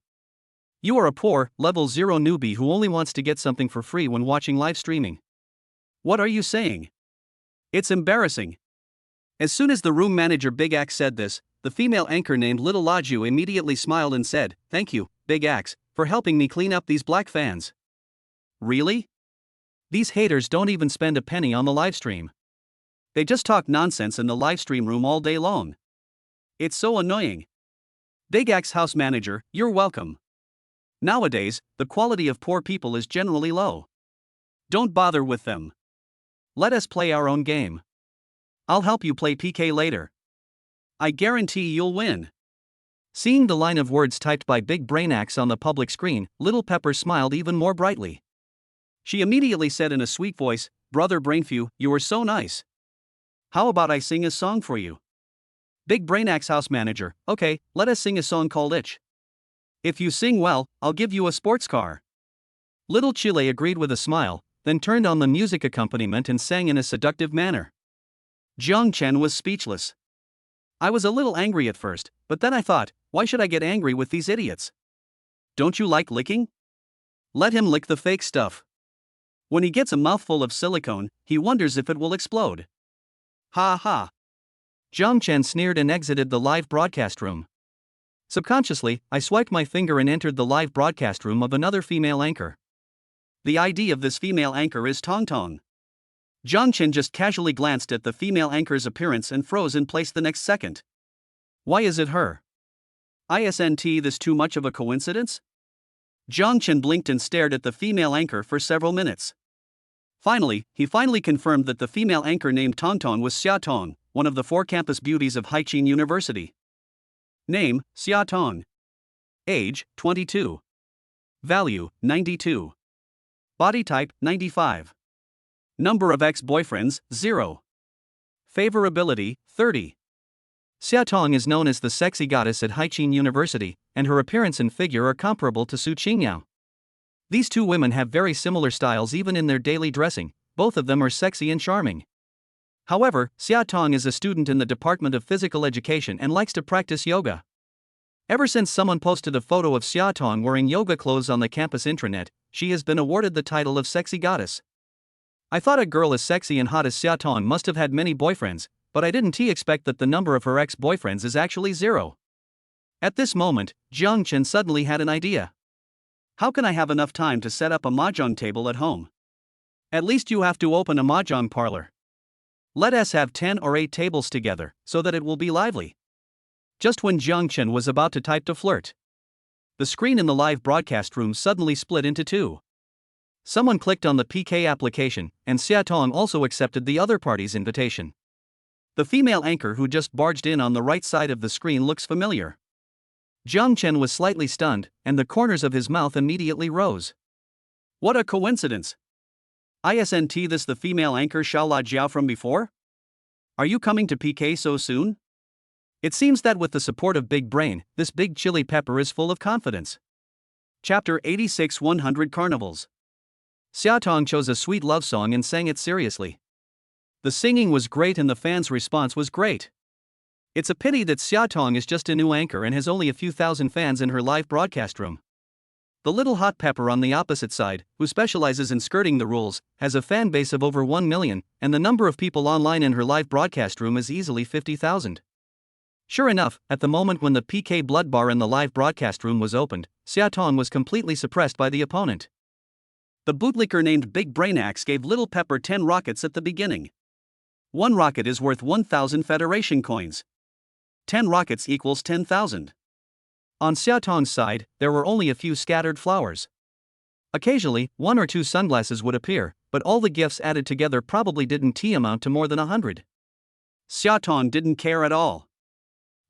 S2: You are a poor, level 0 newbie who only wants to get something for free when watching live streaming.
S1: What are you saying? It's embarrassing. As soon as the room manager Big Axe said this, the female anchor named Little Laju immediately smiled and said, "Thank you, Big Axe, for helping me clean up these black fans." Really?
S2: These haters don't even spend a penny on the livestream.
S1: They just talk nonsense in the livestream room all day long. It's so annoying. Big Axe house manager, you're welcome. Nowadays, the quality of poor people is generally low. Don't bother with them. Let us play our own game. I'll help you play PK later. I guarantee you'll win.
S2: Seeing the line of words typed by Big Brain Axe on the public screen, Little Pepper smiled even more brightly.
S1: She immediately said in a sweet voice, "Brother Brainfew, you are so nice. How about I sing a song for you?" Big Brain Axe house manager, okay, let us sing a song called Itch. If you sing well, I'll give you a sports car.
S2: Little Chile agreed with a smile, then turned on the music accompaniment and sang in a seductive manner.
S1: Jiang Chen was speechless. I was a little angry at first, but then I thought, why should I get angry with these idiots? Don't you like licking? Let him lick the fake stuff. When he gets a mouthful of silicone, he wonders if it will explode. Ha ha.
S2: Jiang Chen sneered and exited the live broadcast room. Subconsciously, I swiped my finger and entered the live broadcast room of another female anchor.
S1: The ID of this female anchor is Tong Tong. Jiang Chen just casually glanced at the female anchor's appearance and froze in place the next second. Why is it her? Isn't this too much of a coincidence? Jiang Chen blinked and stared at the female anchor for several minutes. Finally, he confirmed that the female anchor named Tong Tong was Xia Tong, one of the 4 campus beauties of Haiqin University. Name, Xia Tong. Age, 22. Value, 92. Body type, 95. Number of ex-boyfriends, 0. Favorability, 30.
S2: Xia Tong is known as the sexy goddess at Haiqin University, and her appearance and figure are comparable to Su Qingyao. These two women have very similar styles even in their daily dressing, both of them are sexy and charming. However, Xia Tong is a student in the Department of Physical Education and likes to practice yoga. Ever since someone posted a photo of Xia Tong wearing yoga clothes on the campus intranet, she has been awarded the title of sexy goddess. I thought a girl as sexy and hot as Xia Tong must have had many boyfriends, but I didn't expect that the number of her ex-boyfriends is actually 0. At this moment, Jiang Chen suddenly had an idea.
S1: How can I have enough time to set up a mahjong table at home? At least you have to open a mahjong parlor. Let us have 10 or 8 tables together, so that it will be lively. Just when Jiang Chen was about to type to flirt, the screen in the live broadcast room suddenly split into 2. Someone clicked on the PK application, and Xia Tong also accepted the other party's invitation. The female anchor who just barged in on the right side of the screen looks familiar. Jiang Chen was slightly stunned, and the corners of his mouth immediately rose. What a coincidence! Isn't this the female anchor Xiaola Jiao from before? Are you coming to PK so soon? It seems that with the support of Big Brain, this big chili pepper is full of confidence. Chapter 86 100 Carnivals. Xia Tong chose a sweet love song and sang it seriously. The singing was great and the fans' response was great. It's a pity that Xia Tong is just a new anchor and has only a few thousand fans in her live broadcast room. The little hot pepper on the opposite side, who specializes in skirting the rules, has a fan base of over 1 million, and the number of people online in her live broadcast room is easily 50,000. Sure enough, at the moment when the PK blood bar in the live broadcast room was opened, Xia Tong was completely suppressed by the opponent. The bootlicker named Big Brain Axe gave Little Pepper 10 rockets at the beginning. 1 rocket is worth 1,000 Federation coins. 10 rockets equals 10,000. On Xia Tong's side, there were only a few scattered flowers. Occasionally, 1 or 2 sunglasses would appear, but all the gifts added together probably didn't amount to more than 100. Xia Tong didn't care at all.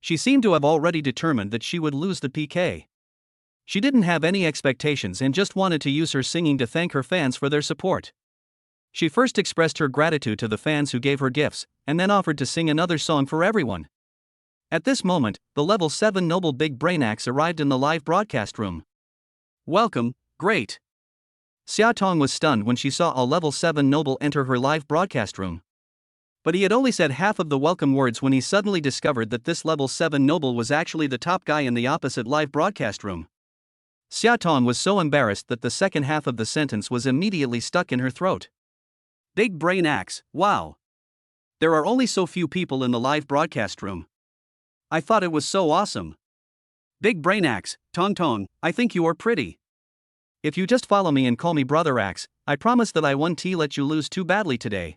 S1: She seemed to have already determined that she would lose the PK. She didn't have any expectations and just wanted to use her singing to thank her fans for their support. She first expressed her gratitude to the fans who gave her gifts, and then offered to sing another song for everyone. At this moment, the level 7 noble Big Brain Axe arrived in the live broadcast room. Welcome, great. Xia Tong was stunned when she saw a level 7 noble enter her live broadcast room. But he had only said half of the welcome words when he suddenly discovered that this level 7 noble was actually the top guy in the opposite live broadcast room. Xia Tong was so embarrassed that the second half of the sentence was immediately stuck in her throat. Big Brain Axe, wow. There are only so few people in the live broadcast room. I thought it was so awesome. Big Brain Axe, Tong, I think you are pretty. If you just follow me and call me Brother Axe, I promise that I won't let you lose too badly today.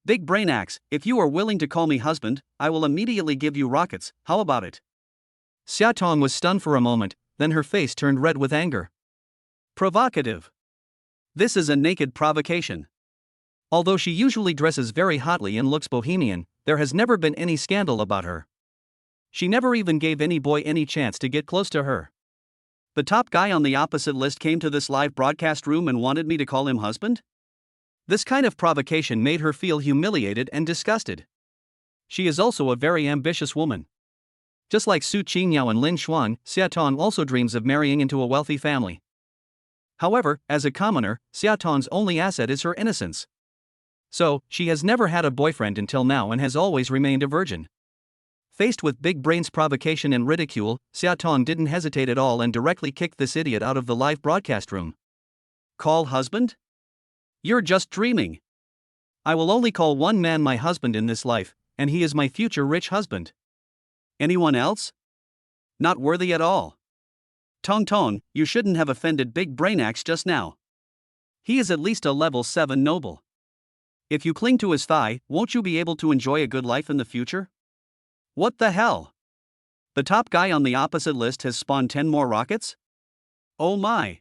S1: Big Brain Axe, if you are willing to call me husband, I will immediately give you rockets, how about it? Xia Tong was stunned for a moment, then her face turned red with anger. Provocative. This is a naked provocation. Although she usually dresses very hotly and looks bohemian, there has never been any scandal about her. She never even gave any boy any chance to get close to her. The top guy on the opposite list came to this live broadcast room and wanted me to call him husband? This kind of provocation made her feel humiliated and disgusted. She is also a very ambitious woman. Just like Su Qingyao and Lin Xuan, Xia Tong also dreams of marrying into a wealthy family. However, as a commoner, Xia Tong's only asset is her innocence. So, she has never had a boyfriend until now and has always remained a virgin. Faced with Big Brain's provocation and ridicule, Xia Tong didn't hesitate at all and directly kicked this idiot out of the live broadcast room. Call husband? You're just dreaming. I will only call one man my husband in this life, and he is my future rich husband. Anyone else? Not worthy at all. Tong, you shouldn't have offended Big Brain Axe just now. He is at least a level 7 noble. If you cling to his thigh, won't you be able to enjoy a good life in the future? What the hell? The top guy on the opposite list has spawned 10 more rockets? Oh my.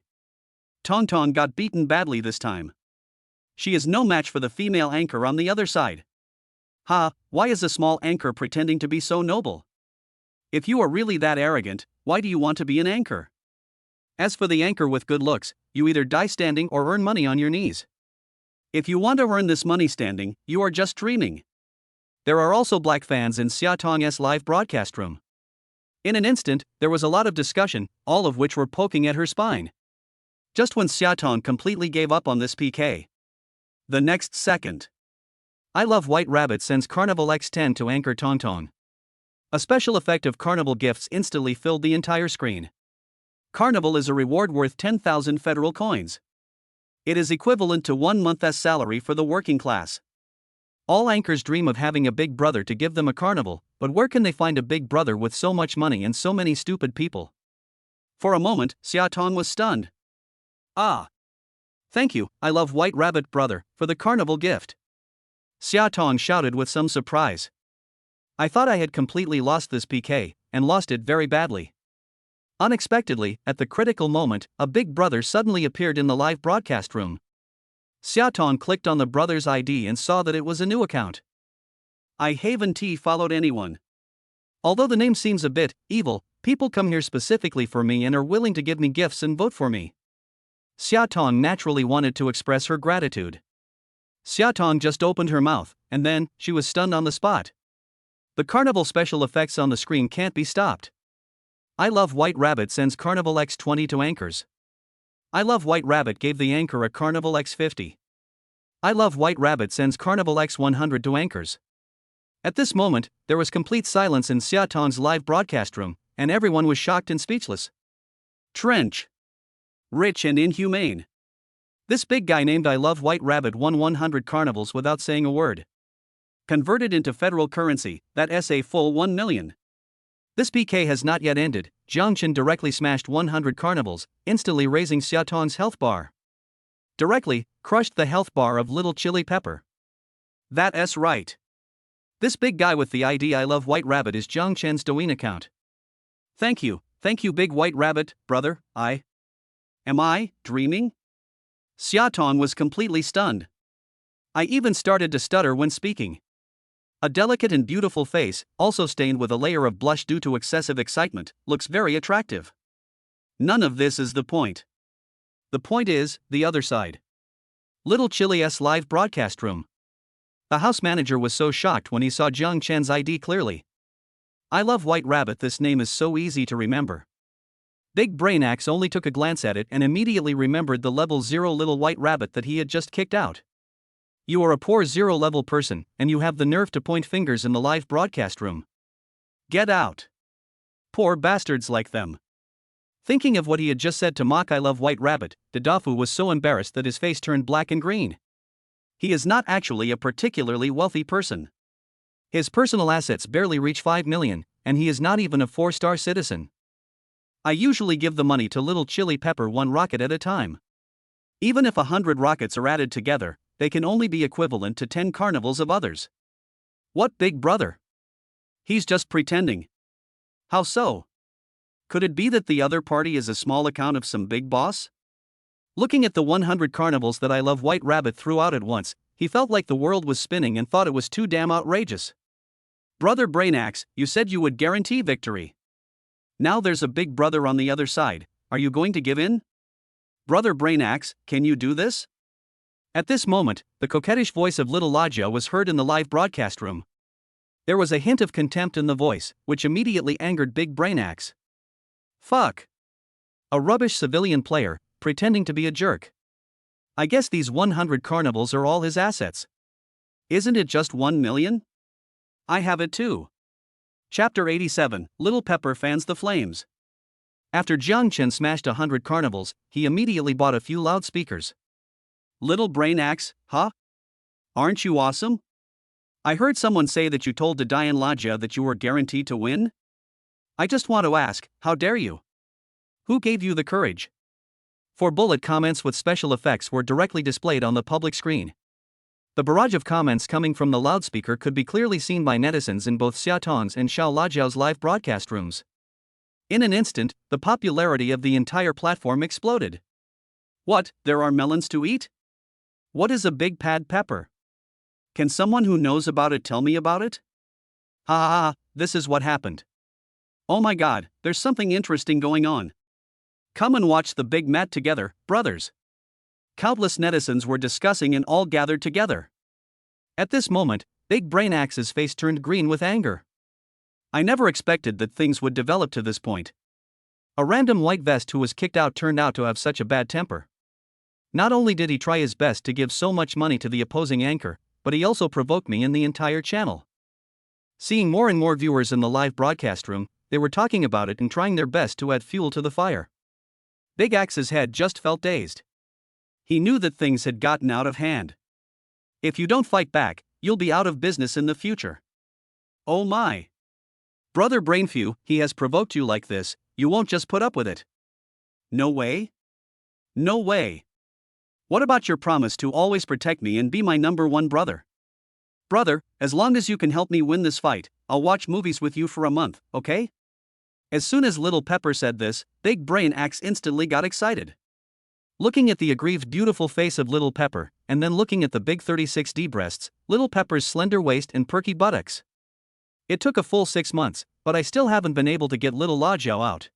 S1: Tong got beaten badly this time. She is no match for the female anchor on the other side. Ha, why is a small anchor pretending to be so noble? If you are really that arrogant, why do you want to be an anchor? As for the anchor with good looks, you either die standing or earn money on your knees. If you want to earn this money standing, you are just dreaming. There are also black fans in Xia Tong's live broadcast room. In an instant, there was a lot of discussion, all of which were poking at her spine. Just when Xia Tong completely gave up on this PK. The next second. I Love White Rabbit sends Carnival X10 to anchor Tong Tong. A special effect of Carnival gifts instantly filled the entire screen. Carnival is a reward worth 10,000 federal coins. It is equivalent to 1 month's salary for the working class. All anchors dream of having a big brother to give them a carnival, but where can they find a big brother with so much money and so many stupid people? For a moment, Xia Tong was stunned. Ah! Thank you, I Love White Rabbit brother, for the carnival gift. Xia Tong shouted with some surprise. I thought I had completely lost this PK, and lost it very badly. Unexpectedly, at the critical moment, a big brother suddenly appeared in the live broadcast room. Xia Tong clicked on the brother's ID and saw that it was a new account. I haven't followed anyone. Although the name seems a bit evil, people come here specifically for me and are willing to give me gifts and vote for me. Xia Tong naturally wanted to express her gratitude. Xia Tong just opened her mouth, and then, she was stunned on the spot. The carnival special effects on the screen can't be stopped. I Love White Rabbit sends Carnival X20 to anchors. I Love White Rabbit gave the anchor a Carnival X50. I Love White Rabbit sends Carnival X100 to anchors. At this moment, there was complete silence in Xia Tong's live broadcast room, and everyone was shocked and speechless. Trench. Rich and inhumane. This big guy named I Love White Rabbit won 100 carnivals without saying a word. Converted into federal currency, that's a full 1 million. This PK has not yet ended. Jiang Chen directly smashed 100 carnivals, instantly raising Xia Tong's health bar. Directly, crushed the health bar of Little Chili Pepper. That's right. This big guy with the ID I Love White Rabbit is Jiang Chen's Douyin account. Thank you, big white rabbit, brother. Am I dreaming? Xia Tong was completely stunned. I even started to stutter when speaking. A delicate and beautiful face, also stained with a layer of blush due to excessive excitement, looks very attractive. None of this is the point. The point is, the other side. Little Chili's live broadcast room. The house manager was so shocked when he saw Jiang Chen's ID clearly. I Love White Rabbit, this name is so easy to remember. Big Brain Axe only took a glance at it and immediately remembered the level 0 Little White Rabbit that he had just kicked out. You are a poor 0 level person, and you have the nerve to point fingers in the live broadcast room. Get out. Poor bastards like them. Thinking of what he had just said to mock I Love White Rabbit, Didafu was so embarrassed that his face turned black and green. He is not actually a particularly wealthy person. His personal assets barely reach 5 million, and he is not even a 4-star citizen. I usually give the money to Little Chili Pepper 1 rocket at a time. Even if 100 rockets are added together, they can only be equivalent to 10 carnivals of others. What big brother? He's just pretending. How so? Could it be that the other party is a small account of some big boss? Looking at the 100 carnivals that I Love White Rabbit threw out at once, he felt like the world was spinning and thought it was too damn outrageous. Brother Brainaxe, you said you would guarantee victory. Now there's a big brother on the other side, are you going to give in? Brother Brainaxe, can you do this? At this moment, the coquettish voice of Little Lajia was heard in the live broadcast room. There was a hint of contempt in the voice, which immediately angered Big Brainaxe. Fuck. A rubbish civilian player, pretending to be a jerk. I guess these 100 carnivals are all his assets. Isn't it just 1 million? I have it too. Chapter 87, Little Pepper fans the flames. After Jiang Chen smashed 100 carnivals, he immediately bought a few loudspeakers. Little Brainaxe, huh? Aren't you awesome? I heard someone say that you told Didayan Lajia that you were guaranteed to win? I just want to ask, how dare you? Who gave you the courage? 4 bullet comments with special effects were directly displayed on the public screen. The barrage of comments coming from the loudspeaker could be clearly seen by netizens in both Xia Tong's and Xiao Lajiao's live broadcast rooms. In an instant, the popularity of the entire platform exploded. What, there are melons to eat? What is a big pad pepper? Can someone who knows about it tell me about it? Ha ha ha, this is what happened. Oh my god, there's something interesting going on. Come and watch the big mat together, brothers. Countless netizens were discussing and all gathered together.
S2: At this moment, Big Brain Axe's face turned green with anger.
S1: I never expected that things would develop to this point.
S2: A random white vest who was kicked out turned out to have such a bad temper. Not only did he try his best to give so much money to the opposing anchor, but he also provoked me in the entire channel. Seeing more and more viewers in the live broadcast room, they were talking about it and trying their best to add fuel to the fire.
S1: Big Axe's head just felt dazed. He knew that things had gotten out of hand. If you don't fight back, you'll be out of business in the future. Oh my. Brother Brainfew, he has provoked you like this, you won't just put up with it. No way? No way. What about your promise to always protect me and be my #1 brother? Brother, as long as you can help me win this fight, I'll watch movies with you for a month, okay? As soon as Little Pepper said this, Big Brain Axe instantly got excited.
S2: Looking at the aggrieved beautiful face of Little Pepper, and then looking at the big 36D breasts, Little Pepper's slender waist and perky buttocks. It took a full 6 months, but I still haven't been able to get Little Lajiao out.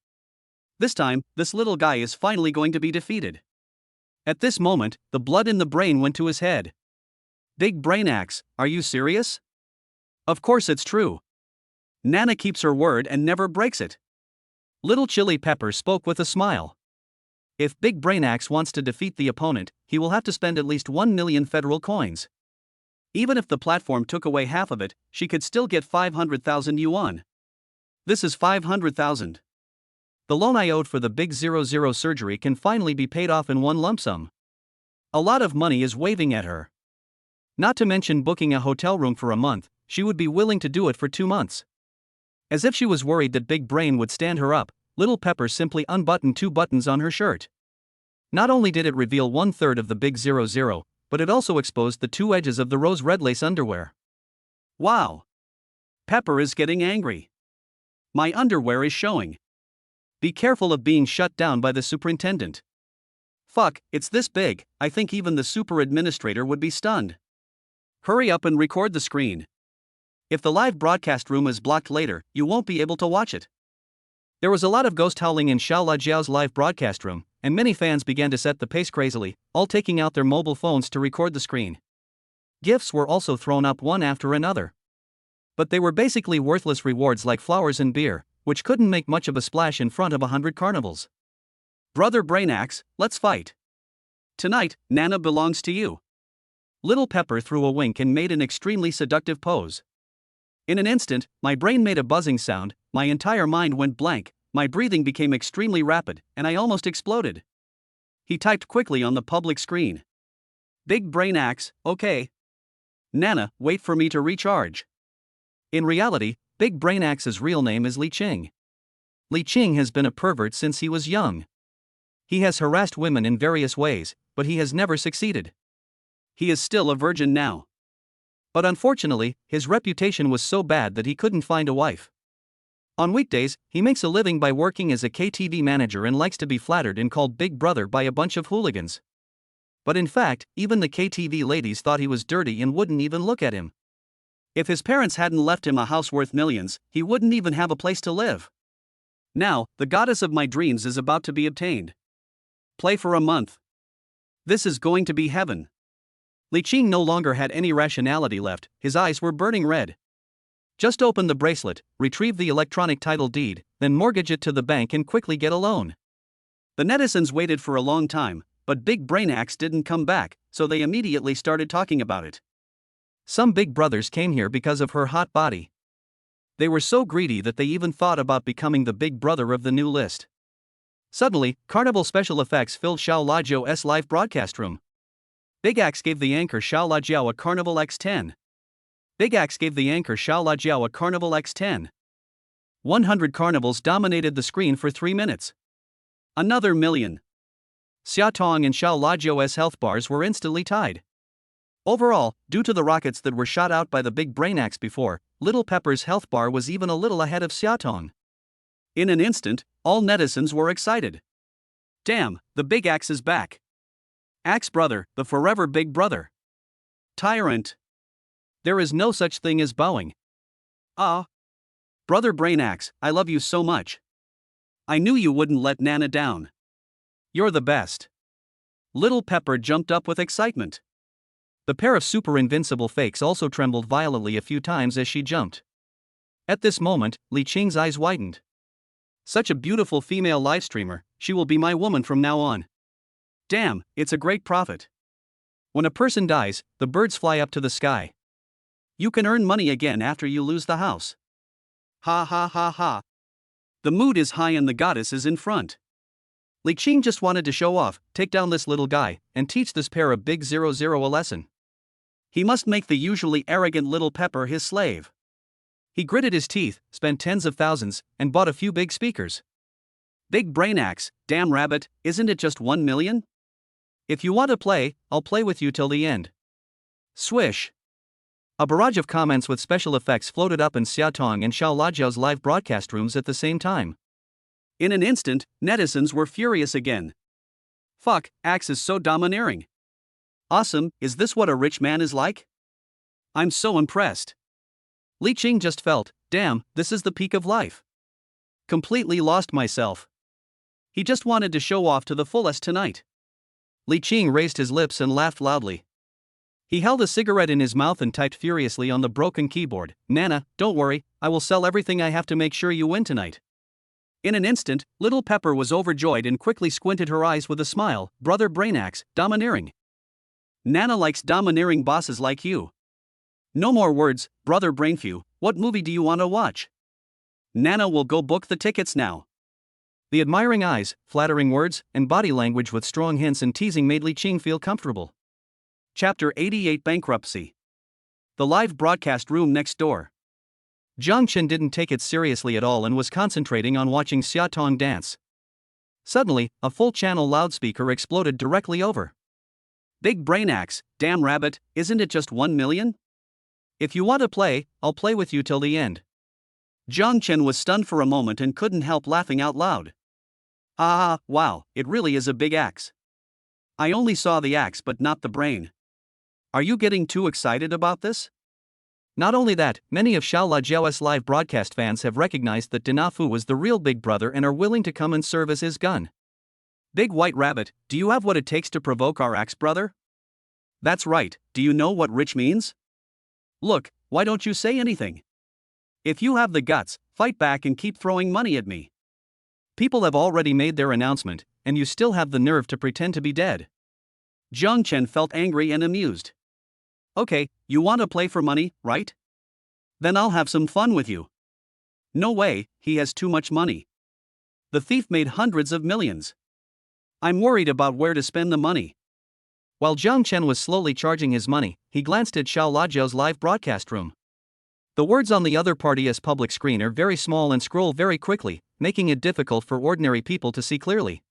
S1: This time, this little guy is finally going to be defeated. At this moment, the blood in the brain went to his head. Big Brain Axe, are you serious? Of course it's true. Nana keeps her word and never breaks it.
S2: Little Chili Pepper spoke with a smile. If Big Brain Axe wants to defeat the opponent, he will have to spend at least 1 million federal coins.
S1: Even if the platform took away half of it, she could still get 500,000 yuan. This is 500,000.
S2: The loan I owed for the Big 00 surgery can finally be paid off in one lump sum.
S1: A lot of money is waving at her.
S2: Not to mention booking a hotel room for a month, she would be willing to do it for 2 months. As if she was worried that Big Brain would stand her up, Little Pepper simply unbuttoned 2 buttons on her shirt. Not only did it reveal 1/3 of the Big 00, but it also exposed the 2 edges of the rose red lace underwear.
S1: Wow! Pepper is getting angry. My underwear is showing. Be careful of being shut down by the superintendent. Fuck, it's this big, I think even the super administrator would be stunned. Hurry up and record the screen. If the live broadcast room is blocked later, you won't be able to watch it.
S2: There was a lot of ghost howling in Xiao Lajiao's live broadcast room, and many fans began to set the pace crazily, all taking out their mobile phones to record the screen. Gifts were also thrown up one after another. But they were basically worthless rewards like flowers and beer, which couldn't make much of a splash in front of 100 carnivals.
S1: Brother Brain Axe, let's fight. Tonight, Nana belongs to you. Little Pepper threw a wink and made an extremely seductive pose. In an instant, my brain made a buzzing sound, my entire mind went blank, my breathing became extremely rapid, and I almost exploded. He typed quickly on the public screen. Big Brain Axe, okay. Nana, wait for me to recharge.
S2: In reality, Big Brain Axe's real name is Li Qing. Li Qing has been a pervert since he was young. He has harassed women in various ways, but he has never succeeded.
S1: He is still a virgin now.
S2: But unfortunately, his reputation was so bad that he couldn't find a wife. On weekdays, he makes a living by working as a KTV manager and likes to be flattered and called Big Brother by a bunch of hooligans. But in fact, even the KTV ladies thought he was dirty and wouldn't even look at him.
S1: If his parents hadn't left him a house worth millions, he wouldn't even have a place to live. Now, the goddess of my dreams is about to be obtained. Play for a month. This is going to be heaven.
S2: Li Qing no longer had any rationality left, his eyes were burning red. Just open the bracelet, retrieve the electronic title deed, then mortgage it to the bank and quickly get a loan.
S1: The netizens waited for a long time, but Big Brain Axe didn't come back, so they immediately started talking about it.
S2: Some big brothers came here because of her hot body. They were so greedy that they even thought about becoming the big brother of the new list. Suddenly, carnival special effects filled Xiao Lajiao's live broadcast room. Big Axe gave the anchor Xiao Lajiao a Carnival X10. Big Axe gave the anchor Xiao Lajiao a Carnival X10. 100 carnivals dominated the screen for 3 minutes. Another million. Xia Tong and Xiao Lajiao's health bars were instantly tied. Overall, due to the rockets that were shot out by the Big Brain Axe before, Little Pepper's health bar was even a little ahead of Xia Tong.
S1: In an instant, all netizens were excited. Damn, the Big Axe is back. Axe brother, the forever big brother. Tyrant.
S2: There is no such thing as bowing.
S1: Ah. Brother Brainaxe, I love you so much. I knew you wouldn't let Nana down. You're the best. Little Pepper jumped up with excitement.
S2: The pair of super invincible fakes also trembled violently a few times as she jumped. At this moment, Li Qing's eyes widened. Such a beautiful female live streamer, she will be my woman from now on.
S1: Damn, it's a great profit.
S2: When a person dies, the birds fly up to the sky.
S1: You can earn money again after you lose the house. Ha ha ha ha. The mood is high and the goddess is in front.
S2: Li Qing just wanted to show off, take down this little guy, and teach this pair of big 00 a lesson.
S1: He must make the usually arrogant Little Pepper his slave.
S2: He gritted his teeth, spent tens of thousands, and bought a few big speakers.
S1: Big Brainaxe, damn rabbit, isn't it just 1 million?
S2: If you want to play, I'll play with you till the end.
S1: Swish.
S2: A barrage of comments with special effects floated up in Xiaotong and Xiaolajiao's live broadcast rooms at the same time.
S1: In an instant, netizens were furious again. Fuck, Axe is so domineering. Awesome, is this what a rich man is like? I'm so impressed.
S2: Li Qing just felt, damn, this is the peak of life.
S1: Completely lost myself. He just wanted to show off to the fullest tonight.
S2: Li Qing raised his lips and laughed loudly. He held a cigarette in his mouth and typed furiously on the broken keyboard, Nana, don't worry, I will sell everything I have to make sure you win tonight.
S1: In an instant, Little Pepper was overjoyed and quickly squinted her eyes with a smile, Brother Brainaxe, domineering. Nana likes domineering bosses like you. No more words, Brother Brainfew, what movie do you want to watch? Nana will go book the tickets now.
S2: The admiring eyes, flattering words, and body language with strong hints and teasing made Li Qing feel comfortable.
S1: Chapter 88 Bankruptcy. The live broadcast room next door.
S2: Jiang Chen didn't take it seriously at all and was concentrating on watching Xiaotong dance. Suddenly, a full-channel loudspeaker exploded directly over.
S1: Big Brainaxe, damn rabbit, isn't it just 1 million?
S2: If you want to play, I'll play with you till the end.
S1: Jiang Chen was stunned for a moment and couldn't help laughing out loud. Ah, wow, it really is a big axe. I only saw the axe but not the brain. Are you getting too excited about this?
S2: Not only that, many of Xiaolajiao's live broadcast fans have recognized that Dinafu was the real Big Brother and are willing to come and serve as his gun.
S1: Big White Rabbit, do you have what it takes to provoke our axe brother? That's right, do you know what rich means? Look, why don't you say anything? If you have the guts, fight back and keep throwing money at me.
S2: People have already made their announcement, and you still have the nerve to pretend to be dead.
S1: Jiang Chen felt angry and amused. Okay, you want to play for money, right? Then I'll have some fun with you. No way, he has too much money. The thief made hundreds of millions. I'm worried about where to spend the money.
S2: While Jiang Chen was slowly charging his money, he glanced at Xiaolajiao's live broadcast room. The words on the other party's public screen are very small and scroll very quickly, making it difficult for ordinary people to see clearly.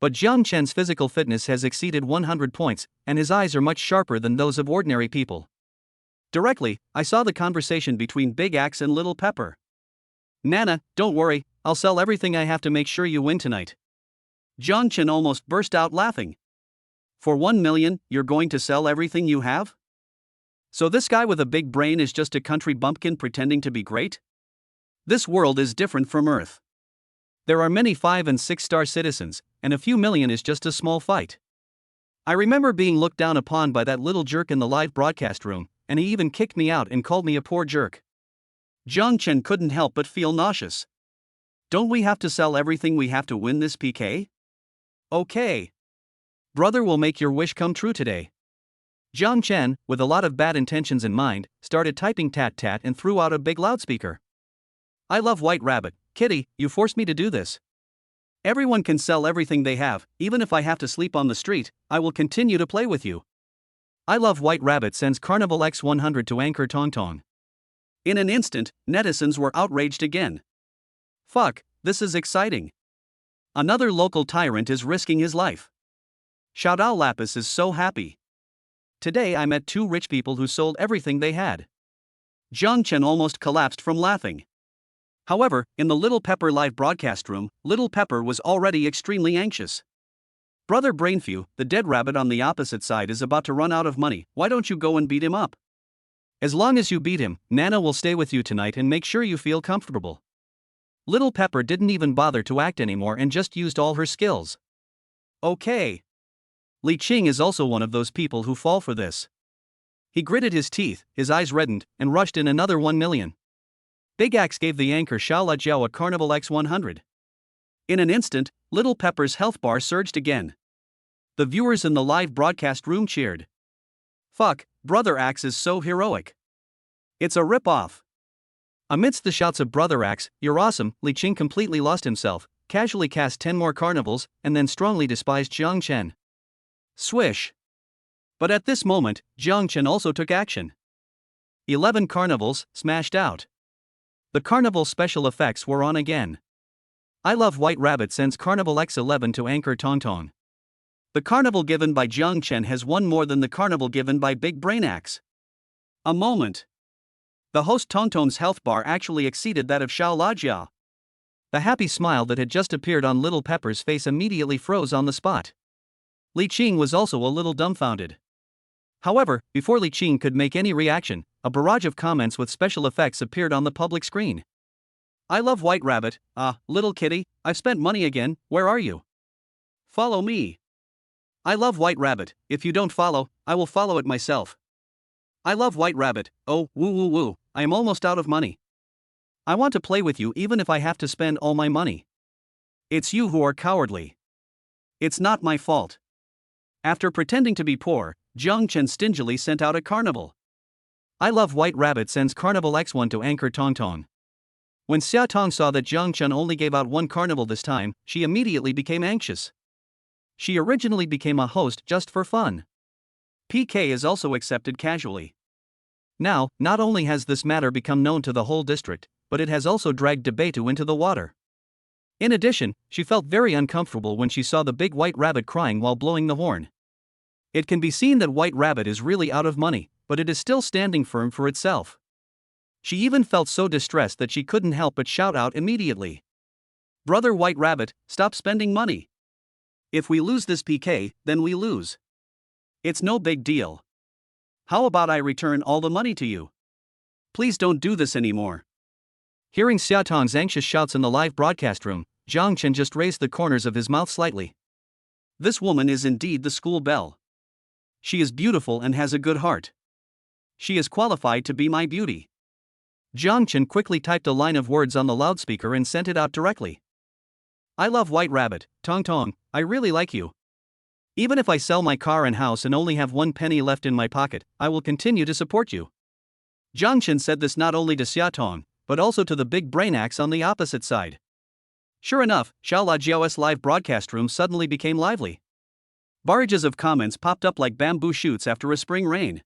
S2: But Jiang Chen's physical fitness has exceeded 100 points, and his eyes are much sharper than those of ordinary people.
S1: Directly, I saw the conversation between Big Axe and Little Pepper.
S2: Nana, don't worry, I'll sell everything I have to make sure you win tonight.
S1: Jiang Chen almost burst out laughing. For 1 million, you're going to sell everything you have? So this guy with a big brain is just a country bumpkin pretending to be great? This world is different from Earth.
S2: There are many 5- and 6-star citizens, and a few million is just a small fight. I remember being looked down upon by that little jerk in the live broadcast room, and he even kicked me out and called me a poor jerk.
S1: Jiang Chen couldn't help but feel nauseous. Don't we have to sell everything we have to win this PK? Okay.
S2: Brother will make your wish come true today. Jiang Chen, with a lot of bad intentions in mind, started typing tat-tat and threw out a big loudspeaker.
S1: I love White Rabbit, Kitty, you forced me to do this. Everyone can sell everything they have, even if I have to sleep on the street, I will continue to play with you.
S2: I love White Rabbit sends Carnival X100 to anchor Tong Tong.
S1: In an instant, netizens were outraged again. Fuck, this is exciting. Another local tyrant is risking his life. Xiaodao Lapis is so happy. Today I met 2 rich people who sold everything they had. Jiang Chen almost collapsed from laughing. However, in the Little Pepper live broadcast room, Little Pepper was already extremely anxious. Brother Brainfew, the dead rabbit on the opposite side is about to run out of money, why don't you go and beat him up?
S2: As long as you beat him, Nana will stay with you tonight and make sure you feel comfortable. Little Pepper didn't even bother to act anymore and just used all her skills.
S1: Okay.
S2: Li Qing is also one of those people who fall for this. He gritted his teeth, his eyes reddened, and rushed in another 1 million. Big Axe gave the anchor Xiao Jiao a Carnival X100.
S1: In an instant, Little Pepper's health bar surged again. The viewers in the live broadcast room cheered. Fuck, Brother Axe is so heroic. It's a rip-off.
S2: Amidst the shouts of Brother Axe, "You're awesome," Li Qing completely lost himself, casually cast 10 more carnivals, and then strongly despised Jiang Chen.
S1: Swish. But at this moment, Jiang Chen also took action.
S2: 11 carnivals, smashed out. The carnival special effects were on again. I Love White Rabbit sends Carnival X11 to anchor Tong Tong.
S1: The carnival given by Jiang Chen has won more than the carnival given by Big Brain Axe. A moment. The host Tong Tong's health bar actually exceeded that of Xiao Lajia.
S2: The happy smile that had just appeared on Little Pepper's face immediately froze on the spot. Li Qing was also a little dumbfounded. However, before Li Qing could make any reaction, a barrage of comments with special effects appeared on the public screen.
S1: I love White Rabbit, little kitty, I've spent money again, where are you? Follow me. I love White Rabbit, if you don't follow, I will follow it myself. I love White Rabbit, oh, woo woo woo, I am almost out of money. I want to play with you even if I have to spend all my money. It's you who are cowardly. It's not my fault. After pretending to be poor, Jiang Chen stingily sent out a carnival.
S2: I Love White Rabbit sends Carnival X1 to anchor Tong Tong. When Xia Tong saw that Jiang Chen only gave out 1 carnival this time, she immediately became anxious. She originally became a host just for fun.
S1: PK is also accepted casually.
S2: Now, not only has this matter become known to the whole district, but it has also dragged Debatu into the water. In addition, she felt very uncomfortable when she saw the big White Rabbit crying while blowing the horn. It can be seen that White Rabbit is really out of money, but it is still standing firm for itself. She even felt so distressed that she couldn't help but shout out immediately.
S1: Brother White Rabbit, stop spending money. If we lose this PK, then we lose. It's no big deal. How about I return all the money to you? Please don't do this anymore.
S2: Hearing Xia Tong's anxious shouts in the live broadcast room, Jiang Chen just raised the corners of his mouth slightly.
S1: This woman is indeed the school belle. She is beautiful and has a good heart. She is qualified to be my beauty.
S2: Jiang Chen quickly typed a line of words on the loudspeaker and sent it out directly. I love White Rabbit, Tong Tong, I really like you. Even if I sell my car and house and only have 1 penny left in my pocket, I will continue to support you.
S1: Jiang Chen said this not only to Xia Tong, but also to the Big Brain Axe on the opposite side. Sure enough, Xiao Lajiao's live broadcast room suddenly became lively. Barrages of comments popped up like bamboo shoots after a spring rain.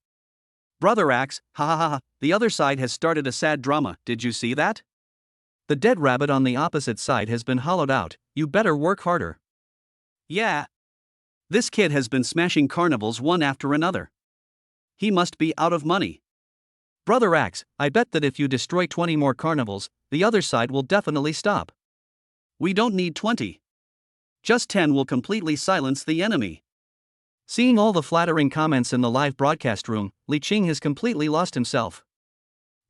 S1: Brother Axe, ha ha ha, the other side has started a sad drama, did you see that?
S2: The dead rabbit on the opposite side has been hollowed out, you better work harder.
S1: Yeah. This kid has been smashing carnivals one after another. He must be out of money.
S2: Brother Axe, I bet that if you destroy 20 more carnivals, the other side will definitely stop.
S1: We don't need 20. Just 10 will completely silence the enemy.
S2: Seeing all the flattering comments in the live broadcast room, Li Qing has completely lost himself.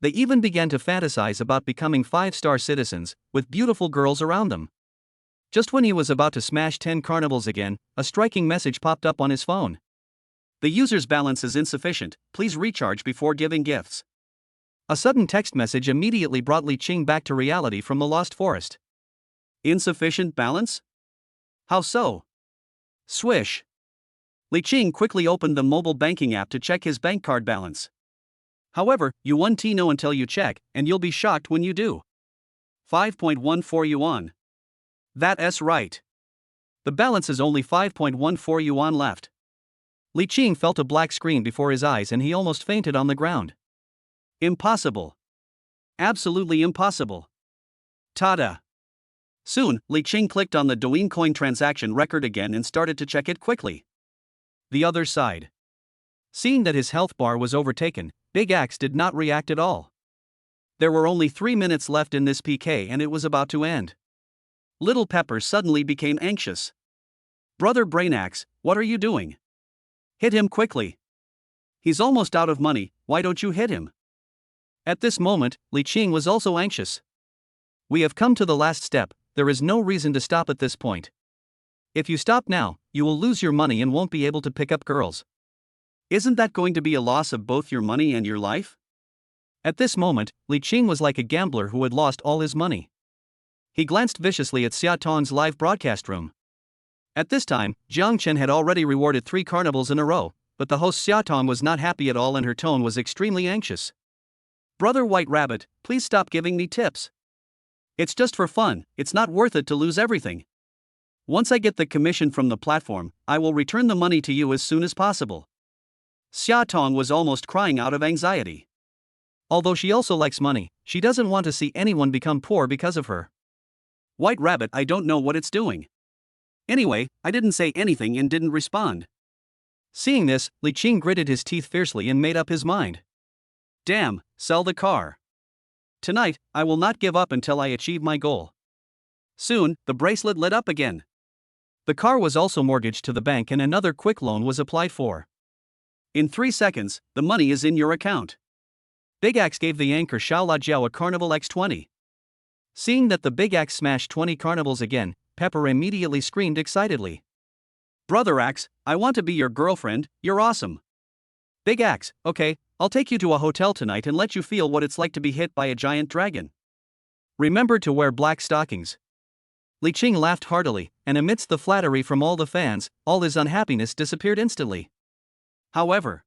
S2: They even began to fantasize about becoming 5-star citizens, with beautiful girls around them. Just when he was about to smash 10 carnivals again, a striking message popped up on his phone.
S1: The user's balance is insufficient, please recharge before giving gifts.
S2: A sudden text message immediately brought Li Qing back to reality from the lost forest.
S1: Insufficient balance? How so? Swish. Li Qing quickly opened the mobile banking app to check his bank card balance. However, you won't know until you check, and you'll be shocked when you do. 5.14 yuan. That's right. The balance is only 5.14 yuan left.
S2: Li Qing felt a black screen before his eyes and he almost fainted on the ground.
S1: Impossible. Absolutely impossible. Tada. Soon, Li Qing clicked on the Douyin coin transaction record again and started to check it quickly. The other side. Seeing that his health bar was overtaken, Big Axe did not react at all. There were only 3 minutes left in this PK and it was about to end. Little Pepper suddenly became anxious. Brother Brain Axe, what are you doing? Hit him quickly. He's almost out of money, why don't you hit him?
S2: At this moment, Li Qing was also anxious. We have come to the last step, there is no reason to stop at this point. If you stop now, you will lose your money and won't be able to pick up girls.
S1: Isn't that going to be a loss of both your money and your life?
S2: At this moment, Li Qing was like a gambler who had lost all his money. He glanced viciously at Xia Tong's live broadcast room. At this time, Jiang Chen had already rewarded 3 carnivals in a row, but the host Xia Tong was not happy at all and her tone was extremely anxious.
S1: Brother White Rabbit, please stop giving me tips. It's just for fun, it's not worth it to lose everything. Once I get the commission from the platform, I will return the money to you as soon as possible. Xia Tong was almost crying out of anxiety.
S2: Although she also likes money, she doesn't want to see anyone become poor because of her.
S1: White Rabbit, I don't know what it's doing. Anyway, I didn't say anything and didn't respond.
S2: Seeing this, Li Qing gritted his teeth fiercely and made up his mind.
S1: Damn, sell the car. Tonight, I will not give up until I achieve my goal. Soon, the bracelet lit up again.
S2: The car was also mortgaged to the bank and another quick loan was applied for.
S1: In 3 seconds, the money is in your account.
S2: Big Axe gave the anchor Xiao Lajiao a Carnival X20. Seeing that the Big Axe smashed 20 carnivals again, Pepper immediately screamed excitedly.
S1: Brother Axe, I want to be your girlfriend, you're awesome.
S2: Big Axe, okay, I'll take you to a hotel tonight and let you feel what it's like to be hit by a giant dragon. Remember to wear black stockings. Li Qing laughed heartily, and amidst the flattery from all the fans, all his unhappiness disappeared instantly.
S1: However,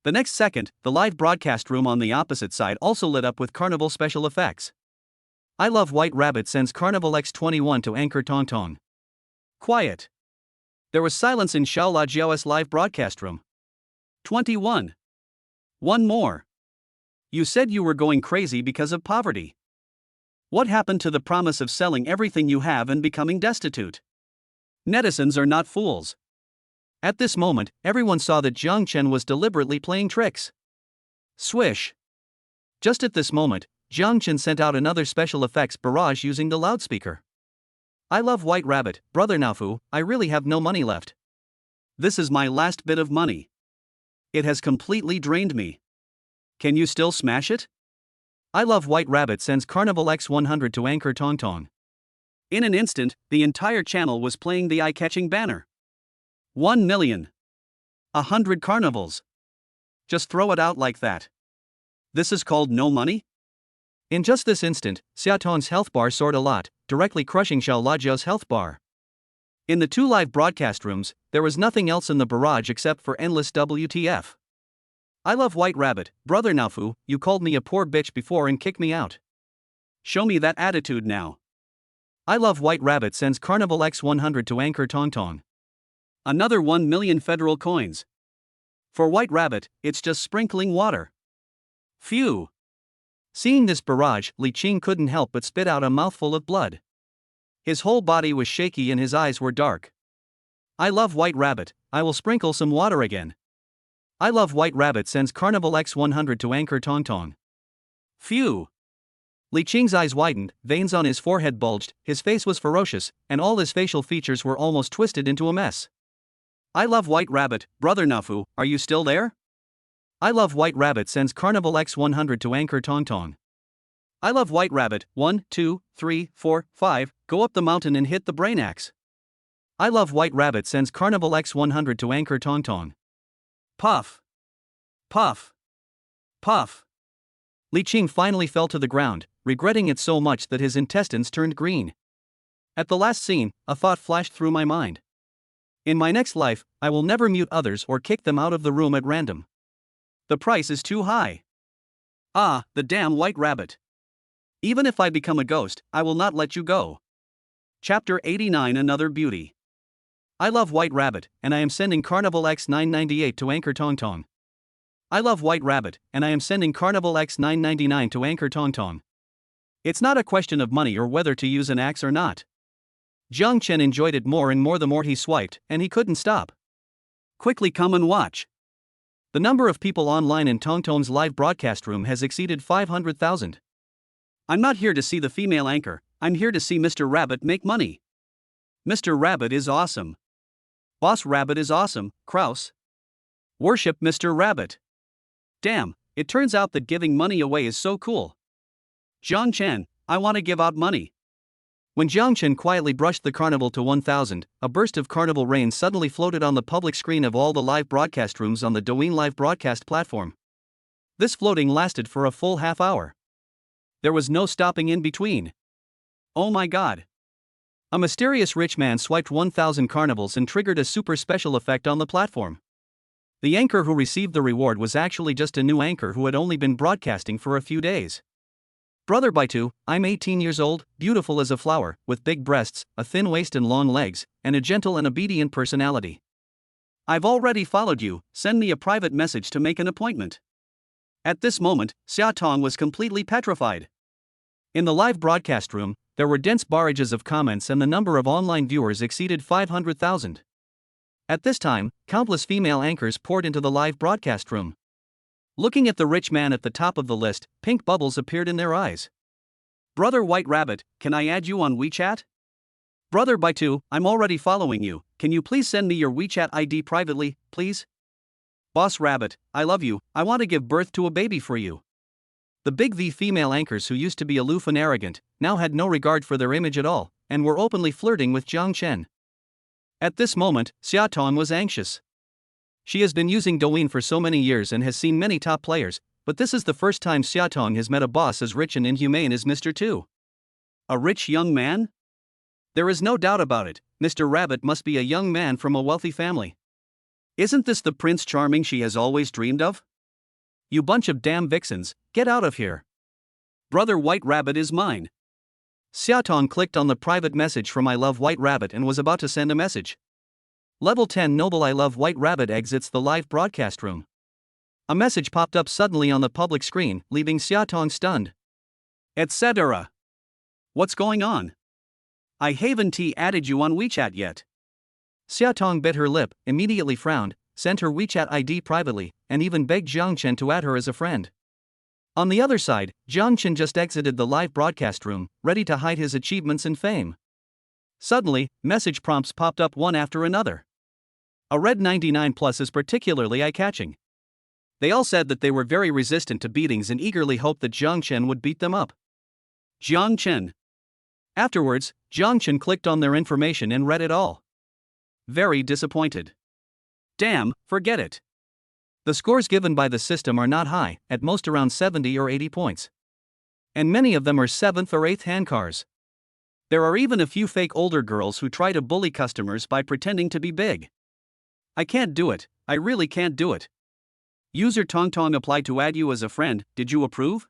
S1: the next second, the live broadcast room on the opposite side also lit up with carnival special effects.
S2: I Love White Rabbit sends Carnival X21 to anchor Tong Tong.
S1: Quiet.
S2: There was silence in Xiao Lajiao's live broadcast room.
S1: 21. One more. You said you were going crazy because of poverty. What happened to the promise of selling everything you have and becoming destitute? Netizens are not fools.
S2: At this moment, everyone saw that Jiang Chen was deliberately playing tricks.
S1: Swish.
S2: Just at this moment, Jiang Chen sent out another special effects barrage using the loudspeaker. I Love White Rabbit, Brother Naofu, I really have no money left.
S1: This is my last bit of money. It has completely drained me. Can you still smash it?
S2: I Love White Rabbit sends Carnival X100 to anchor Tong Tong.
S1: In an instant, the entire channel was playing the eye-catching banner. 1 million. 100 carnivals. Just throw it out like that. This is called no money?
S2: In just this instant, Xia Tong's health bar soared a lot, directly crushing Xiao Lajiao's health bar. In the 2 live broadcast rooms, there was nothing else in the barrage except for endless WTF. I Love White Rabbit, Brother Naofu, you called me a poor bitch before and kicked me out.
S1: Show me that attitude now.
S2: I Love White Rabbit sends Carnival X100 to anchor Tong Tong.
S1: Another 1 million federal coins. For White Rabbit, it's just sprinkling water. Phew.
S2: Seeing this barrage, Li Qing couldn't help but spit out a mouthful of blood. His whole body was shaky and his eyes were dark. I Love White Rabbit, I will sprinkle some water again. I Love White Rabbit sends Carnival X100 to anchor Tong Tong.
S1: Phew.
S2: Li Qing's eyes widened, veins on his forehead bulged, his face was ferocious, and all his facial features were almost twisted into a mess.
S1: I Love White Rabbit, Brother Naofu, are you still there?
S2: I Love White Rabbit sends Carnival X100 to anchor Tong Tong.
S1: I Love White Rabbit, 1, 2, 3, 4, 5, go up the mountain and hit the brain axe.
S2: I Love White Rabbit sends Carnival X100 to anchor Tong Tong.
S1: Puff. Puff. Puff.
S2: Li Qing finally fell to the ground, regretting it so much that his intestines turned green. At the last scene, a thought flashed through my mind. In my next life, I will never mute others or kick them out of the room at random.
S1: The price is too high. Ah, the damn White Rabbit. Even if I become a ghost, I will not let you go. Chapter 89 Another Beauty.
S2: I Love White Rabbit, and I am sending Carnival X998 to anchor Tong Tong. I Love White Rabbit, and I am sending Carnival X999 to anchor Tong Tong. It's not a question of money or whether to use an axe or not. Jiang Chen enjoyed it more and more the more he swiped, and he couldn't stop.
S1: Quickly come and watch.
S2: The number of people online in Tong Tong's live broadcast room has exceeded 500,000.
S1: I'm not here to see the female anchor, I'm here to see Mr. Rabbit make money. Mr. Rabbit is awesome. Boss Rabbit is awesome, Kraus. Worship Mr. Rabbit. Damn, it turns out that giving money away is so cool. Jiang Chen, I want to give out money.
S2: When Jiang Chen quietly brushed the carnival to 1000, a burst of carnival rain suddenly floated on the public screen of all the live broadcast rooms on the Douyin live broadcast platform. This floating lasted for a full half hour. There was no stopping in between.
S1: Oh my god.
S2: A mysterious rich man swiped 1000 carnivals and triggered a super special effect on the platform. The anchor who received the reward was actually just a new anchor who had only been broadcasting for a few days. Brother Baitu, I'm 18 years old, beautiful as a flower, with big breasts, a thin waist and long legs, and a gentle and obedient personality.
S1: I've already followed you, send me a private message to make an appointment. At this moment, Xia Tong was completely petrified.
S2: In the live broadcast room, there were dense barrages of comments and the number of online viewers exceeded 500,000. At this time, countless female anchors poured into the live broadcast room. Looking at the rich man at the top of the list, pink bubbles appeared in their eyes.
S1: Brother White Rabbit, can I add you on WeChat? Brother Baitu, I'm already following you, can you please send me your WeChat ID privately, please? Boss Rabbit, I love you, I want to give birth to a baby for you.
S2: The big V female anchors who used to be aloof and arrogant, now had no regard for their image at all, and were openly flirting with Jiang Chen. At this moment, Xia Tong was anxious. She has been using Douyin for so many years and has seen many top players, but this is the first time Xia Tong has met a boss as rich and inhumane as Mr. Tu.
S1: A rich young man?
S2: There is no doubt about it, Mr. Rabbit must be a young man from a wealthy family.
S1: Isn't this the Prince Charming she has always dreamed of?
S2: You bunch of damn vixens, get out of here.
S1: Brother White Rabbit is mine.
S2: Xia Tong clicked on the private message from I Love White Rabbit and was about to send a message. Level 10 Noble I Love White Rabbit exits the live broadcast room. A message popped up suddenly on the public screen, leaving Xia Tong stunned.
S1: Etc. What's going on? I haven't added you on WeChat yet.
S2: Xia Tong bit her lip, immediately frowned, sent her WeChat ID privately, and even begged Jiang Chen to add her as a friend. On the other side, Jiang Chen just exited the live broadcast room, ready to hide his achievements and fame. Suddenly, message prompts popped up one after another. A red 99 plus is particularly eye-catching. They all said that they were very resistant to beatings and eagerly hoped that Jiang Chen would beat them up.
S1: Jiang Chen.
S2: Afterwards, Jiang Chen clicked on their information and read it all.
S1: Very disappointed. Damn, forget it.
S2: The scores given by the system are not high, at most around 70 or 80 points. And many of them are 7th or 8th handcars.
S1: There are even a few fake older girls who try to bully customers by pretending to be big. I can't do it, I really can't do it. User Tong Tong applied to add you as a friend, did you approve?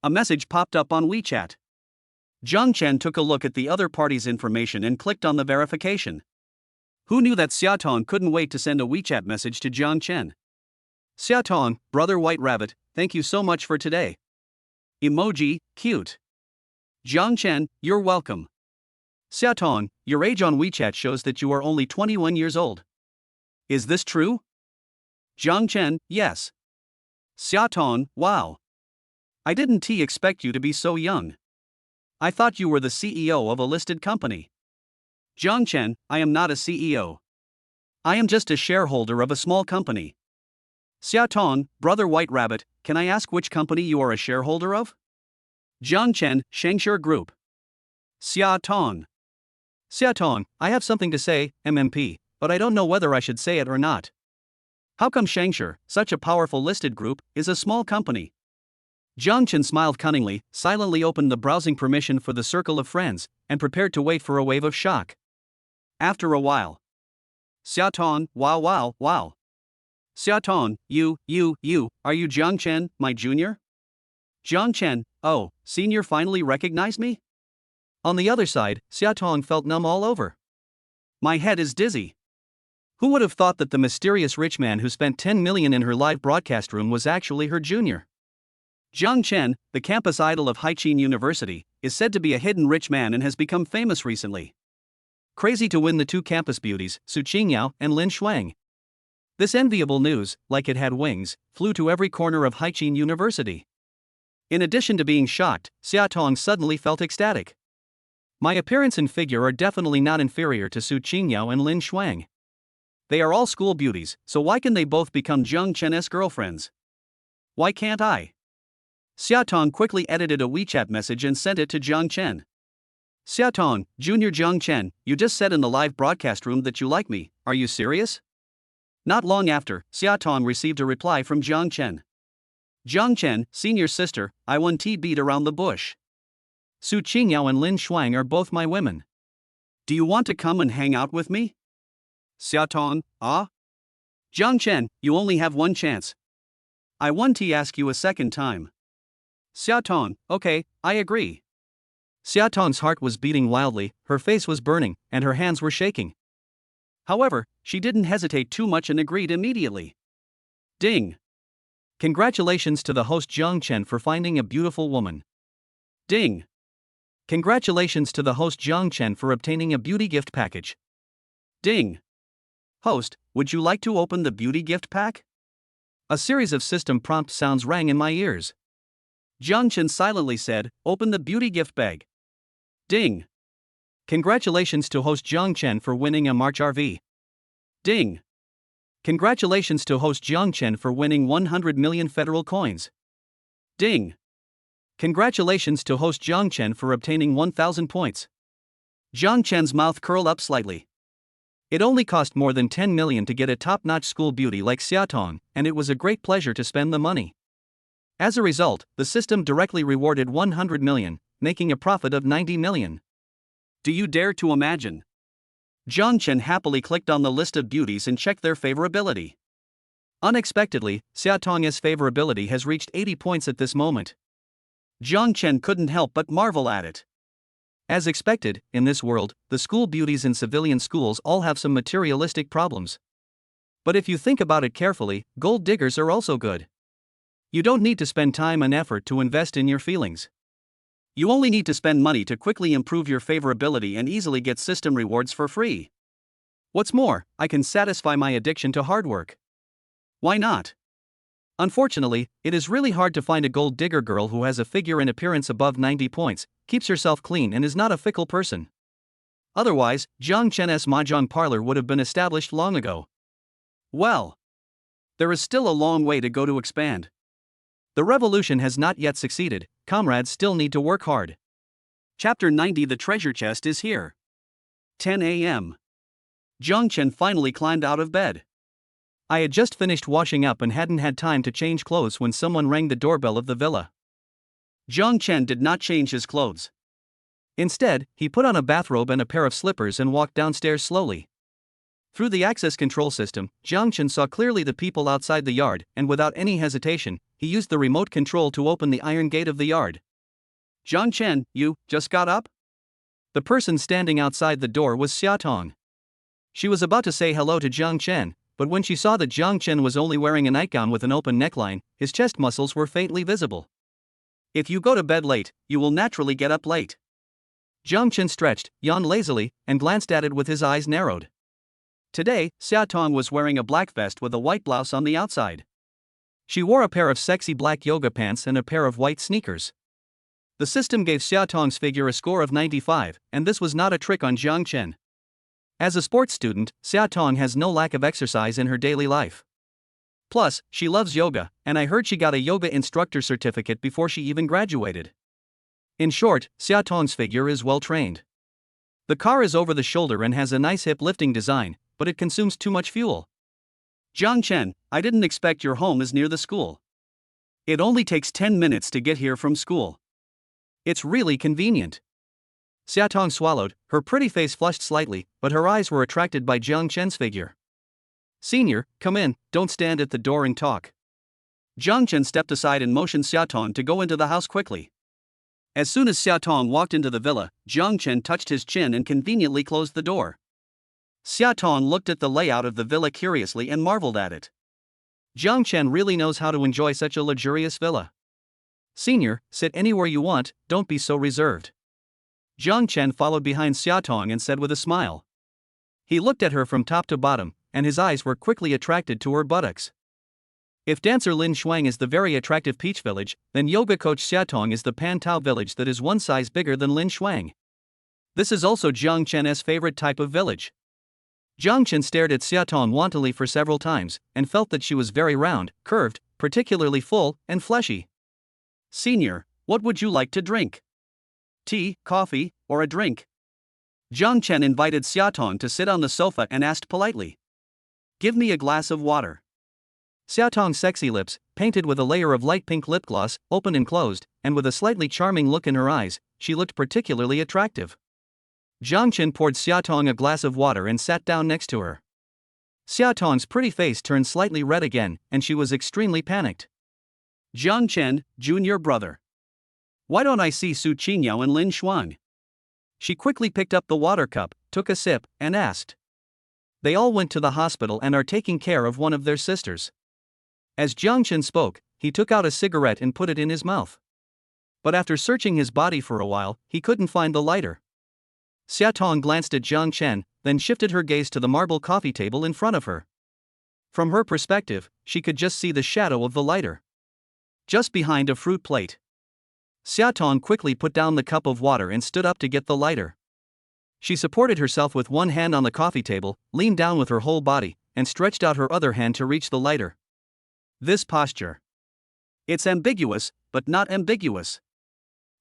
S1: A message popped up on WeChat. Jiang Chen took a look at the other party's information and clicked on the verification. Who knew that Xia Tong couldn't wait to send a WeChat message to Jiang Chen?
S2: Xia Tong, Brother White Rabbit, thank you so much for today.
S1: Emoji, cute. Jiang Chen, you're welcome.
S2: Xia Tong, your age on WeChat shows that you are only 21 years old.
S1: Is this true? Jiang Chen, yes. Xia Tong, wow. I didn't expect you to be so young. I thought you were the CEO of a listed company. Jiang Chen, I am not a CEO. I am just a shareholder of a small company. Xia Tong, Brother White Rabbit, can I ask which company you are a shareholder of? Jiang Chen, Shengshire Group. Xia Tong.
S2: Xia Tong, I have something to say, MMP, but I don't know whether I should say it or not.
S1: How come Shengshire, such a powerful listed group, is a small company?
S2: Jiang Chen smiled cunningly, silently opened the browsing permission for the circle of friends, and prepared to wait for a wave of shock.
S1: After a while. Xia Tong, wow. Xia Tong, you, are you Jiang Chen, my junior? Jiang Chen, oh, senior finally recognized me?
S2: On the other side, Xia Tong felt numb all over.
S1: My head is dizzy.
S2: Who would have thought that the mysterious rich man who spent 10 million in her live broadcast room was actually her junior?
S1: Jiang Chen, the campus idol of Haiqin University, is said to be a hidden rich man and has become famous recently.
S2: Crazy to win the two campus beauties, Su Qingyao and Lin Shuang. This enviable news, like it had wings, flew to every corner of Haiqin University. In addition to being shocked, Xia Tong suddenly felt ecstatic. My appearance and figure are definitely not inferior to Su Qingyao and Lin Shuang.
S1: They are all school beauties, so why can they both become Jiang Chen's girlfriends? Why can't I? Xiaotong quickly edited a WeChat message and sent it to Jiang Chen. Xiaotong, Junior Jiang Chen, you just said in the live broadcast room that you like me, are you serious? Not long after, Xiaotong received a reply from Jiang Chen. Jiang Chen, Senior Sister, I won beat around the bush. Su Qingyao and Lin Shuang are both my women. Do you want to come and hang out with me? Xiaotong, ah? Jiang Chen, you only have one chance. I want to ask you a second time. Xiaotong, okay, I agree.
S2: Xiaotong's heart was beating wildly, her face was burning, and her hands were shaking.
S1: However, she didn't hesitate too much and agreed immediately. Ding!
S2: Congratulations to the host Jiang Chen for finding a beautiful woman.
S1: Ding!
S2: Congratulations to the host Jiang Chen for obtaining a beauty gift package.
S1: Ding! Host, would you like to open the beauty gift pack?
S2: A series of system prompt sounds rang in my ears.
S1: Jiang Chen silently said, open the beauty gift bag. Ding!
S2: Congratulations to host Jiang Chen for winning a March RV.
S1: Ding!
S2: Congratulations to host Jiang Chen for winning 100 million federal coins.
S1: Ding!
S2: Congratulations to host Jiang Chen for obtaining 1,000 points.
S1: Jiang Chen's mouth curled up slightly.
S2: It only cost more than 10 million to get a top-notch school beauty like Xiaotong, and it was a great pleasure to spend the money. As a result, the system directly rewarded 100 million, making a profit of 90 million.
S1: Do you dare to imagine? Jiang Chen happily clicked on the list of beauties and checked their favorability.
S2: Unexpectedly, Xiaotong's favorability has reached 80 points at this moment.
S1: Jiang Chen couldn't help but marvel at it.
S2: As expected, in this world, the school beauties in civilian schools all have some materialistic problems. But if you think about it carefully, gold diggers are also good. You don't need to spend time and effort to invest in your feelings.
S1: You only need to spend money to quickly improve your favorability and easily get system rewards for free. What's more, I can satisfy my addiction to hard work. Why not?
S2: Unfortunately, it is really hard to find a gold digger girl who has a figure and appearance above 90 points, keeps herself clean and is not a fickle person. Otherwise, Jiang Chen's mahjong parlor would have been established long ago.
S1: Well, there is still a long way to go to expand.
S2: The revolution has not yet succeeded, comrades still need to work hard.
S1: Chapter 90. The treasure chest is here. 10 a.m. Jiang Chen finally climbed out of bed.
S2: I had just finished washing up and hadn't had time to change clothes when someone rang the doorbell of the villa.
S1: Jiang Chen did not change his clothes.
S2: Instead, he put on a bathrobe and a pair of slippers and walked downstairs slowly. Through the access control system, Jiang Chen saw clearly the people outside the yard, and without any hesitation, he used the remote control to open the iron gate of the yard.
S1: Jiang Chen, you just got up?
S2: The person standing outside the door was Xiaotong. She was about to say hello to Jiang Chen, but when she saw that Jiang Chen was only wearing a nightgown with an open neckline, his chest muscles were faintly visible.
S1: If you go to bed late, you will naturally get up late.
S2: Jiang Chen stretched, yawned lazily, and glanced at it with his eyes narrowed.
S1: Today, Xiaotong was wearing a black vest with a white blouse on the outside.
S2: She wore a pair of sexy black yoga pants and a pair of white sneakers. The system gave Xiaotong's figure a score of 95, and this was not a trick on Jiang Chen. As a sports student, Xiaotong has no lack of exercise in her daily life. Plus, she loves yoga, and I heard she got a yoga instructor certificate before she even graduated. In short, Xiaotong's figure is well trained. The car is over the shoulder and has a nice hip lifting design, but it consumes too much fuel.
S1: Jiang Chen, I didn't expect your home is near the school. It only takes 10 minutes to get here from school.
S2: It's really convenient. Xiaotong swallowed, her pretty face flushed slightly, but her eyes were attracted by Jiang Chen's figure. Senior, come in, don't stand at the door and talk.
S1: Jiang Chen stepped aside and motioned Xiaotong to go into the house quickly. As soon as Xiaotong walked into the villa, Jiang Chen touched his chin and conveniently closed the door. Xiaotong looked at the layout of the villa curiously and marveled at it.
S2: Jiang Chen really knows how to enjoy such a luxurious villa. Senior, sit anywhere you want, don't be so reserved. Jiang Chen followed behind Xiaotong and said with a smile. He looked at her from top to bottom, and his eyes were quickly attracted to her buttocks. If dancer Lin Shuang is the very attractive Peach Village, then yoga coach Xiaotong is the Pan Tao Village that is one size bigger than Lin Shuang. This is also Jiang Chen's favorite type of village. Jiang Chen stared at Xiaotong wantonly for several times, and felt that she was very round, curved, particularly full, and fleshy.
S1: Senior, what would you like to drink? Tea, coffee, or a drink? Jiang Chen invited Xiaotong to sit on the sofa and asked politely. Give me a glass of water.
S2: Xiaotong's sexy lips, painted with a layer of light pink lip gloss, opened and closed, and with a slightly charming look in her eyes, she looked particularly attractive. Jiang Chen poured Xiaotong a glass of water and sat down next to her. Xiaotong's pretty face turned slightly red again, and she was extremely panicked.
S1: Jiang Chen, junior brother. Why don't I see Su Qingyao and Lin Xuan?
S2: She quickly picked up the water cup, took a sip, and asked. They all went to the hospital and are taking care of one of their sisters. As Jiang Chen spoke, he took out a cigarette and put it in his mouth. But after searching his body for a while, he couldn't find the lighter. Xiaotong glanced at Jiang Chen, then shifted her gaze to the marble coffee table in front of her. From her perspective, she could just see the shadow of the lighter, just behind a fruit plate. Xiaotong quickly put down the cup of water and stood up to get the lighter. She supported herself with one hand on the coffee table, leaned down with her whole body, and stretched out her other hand to reach the lighter.
S1: This posture. It's ambiguous, but not ambiguous.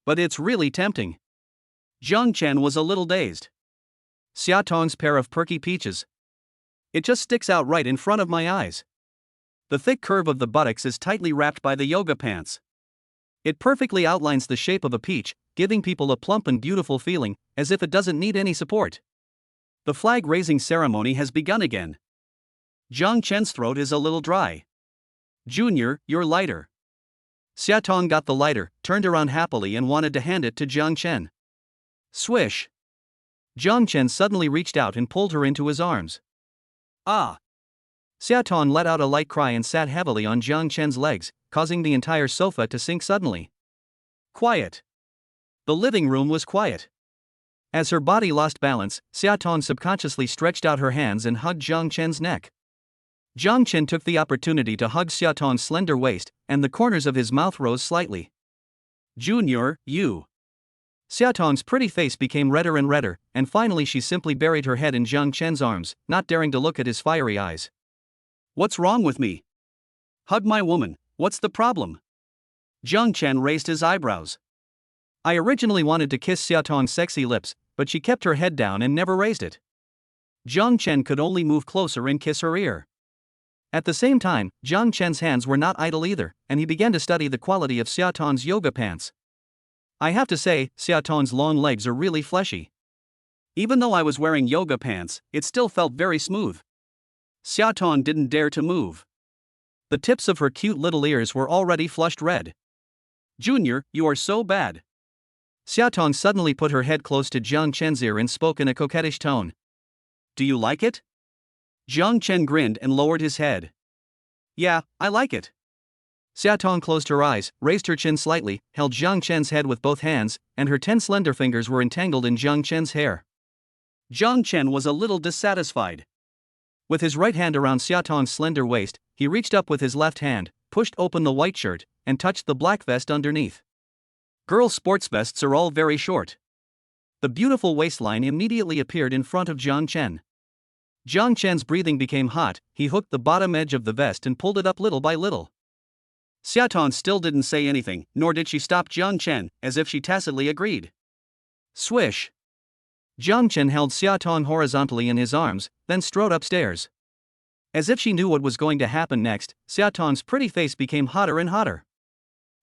S1: But it's really tempting. Jiang Chen was a little dazed.
S2: Xiaotong's pair of perky peaches.
S1: It just sticks out right in front of my eyes. The thick curve of the buttocks is tightly wrapped by the yoga pants.
S2: It perfectly outlines the shape of a peach, giving people a plump and beautiful feeling, as if it doesn't need any support.
S1: The flag-raising ceremony has begun again. Jiang Chen's throat is a little dry. Junior, you're lighter.
S2: Xiaotong got the lighter, turned around happily and wanted to hand it to Jiang Chen.
S1: Swish.
S2: Jiang Chen suddenly reached out and pulled her into his arms.
S1: Ah!
S2: Xiaotong let out a light cry and sat heavily on Jiang Chen's legs, causing the entire sofa to sink suddenly.
S1: Quiet. The living room was quiet.
S2: As her body lost balance, Xiaotong subconsciously stretched out her hands and hugged Jiang Chen's neck. Jiang Chen took the opportunity to hug Xiaotong's slender waist, and the corners of his mouth rose slightly.
S1: Junior, you.
S2: Xiaotong's pretty face became redder and redder, and finally she simply buried her head in Jiang Chen's arms, not daring to look at his fiery eyes.
S1: What's wrong with me? Hug my woman, what's the problem? Jiang Chen raised his eyebrows.
S2: I originally wanted to kiss Xiaotong's sexy lips, but she kept her head down and never raised it.
S1: Jiang Chen could only move closer and kiss her ear.
S2: At the same time, Jiang Chen's hands were not idle either, and he began to study the quality of Xiaotong's yoga pants. I have to say, Xiaotong's long legs are really fleshy.
S1: Even though I was wearing yoga pants, it still felt very smooth. Xiaotong didn't dare to move.
S2: The tips of her cute little ears were already flushed red.
S1: Junior, you are so bad.
S2: Xiaotong suddenly put her head close to Jiang Chen's ear and spoke in a coquettish tone.
S1: Do you like it? Jiang Chen grinned and lowered his head. Yeah, I like it.
S2: Xiaotong closed her eyes, raised her chin slightly, held Jiang Chen's head with both hands, and her 10 slender fingers were entangled in Jiang Chen's hair.
S1: Jiang Chen was a little dissatisfied.
S2: With his right hand around Xiaotong's slender waist, he reached up with his left hand, pushed open the white shirt, and touched the black vest underneath.
S1: Girls' sports vests are all very short.
S2: The beautiful waistline immediately appeared in front of Jiang Chen. Jiang Chen's breathing became hot, he hooked the bottom edge of the vest and pulled it up little by little.
S1: Xiaotong still didn't say anything, nor did she stop Jiang Chen, as if she tacitly agreed. Swish.
S2: Jiang Chen held Xiaotong horizontally in his arms, then strode upstairs. As if she knew what was going to happen next, Xiaotong's pretty face became hotter and hotter.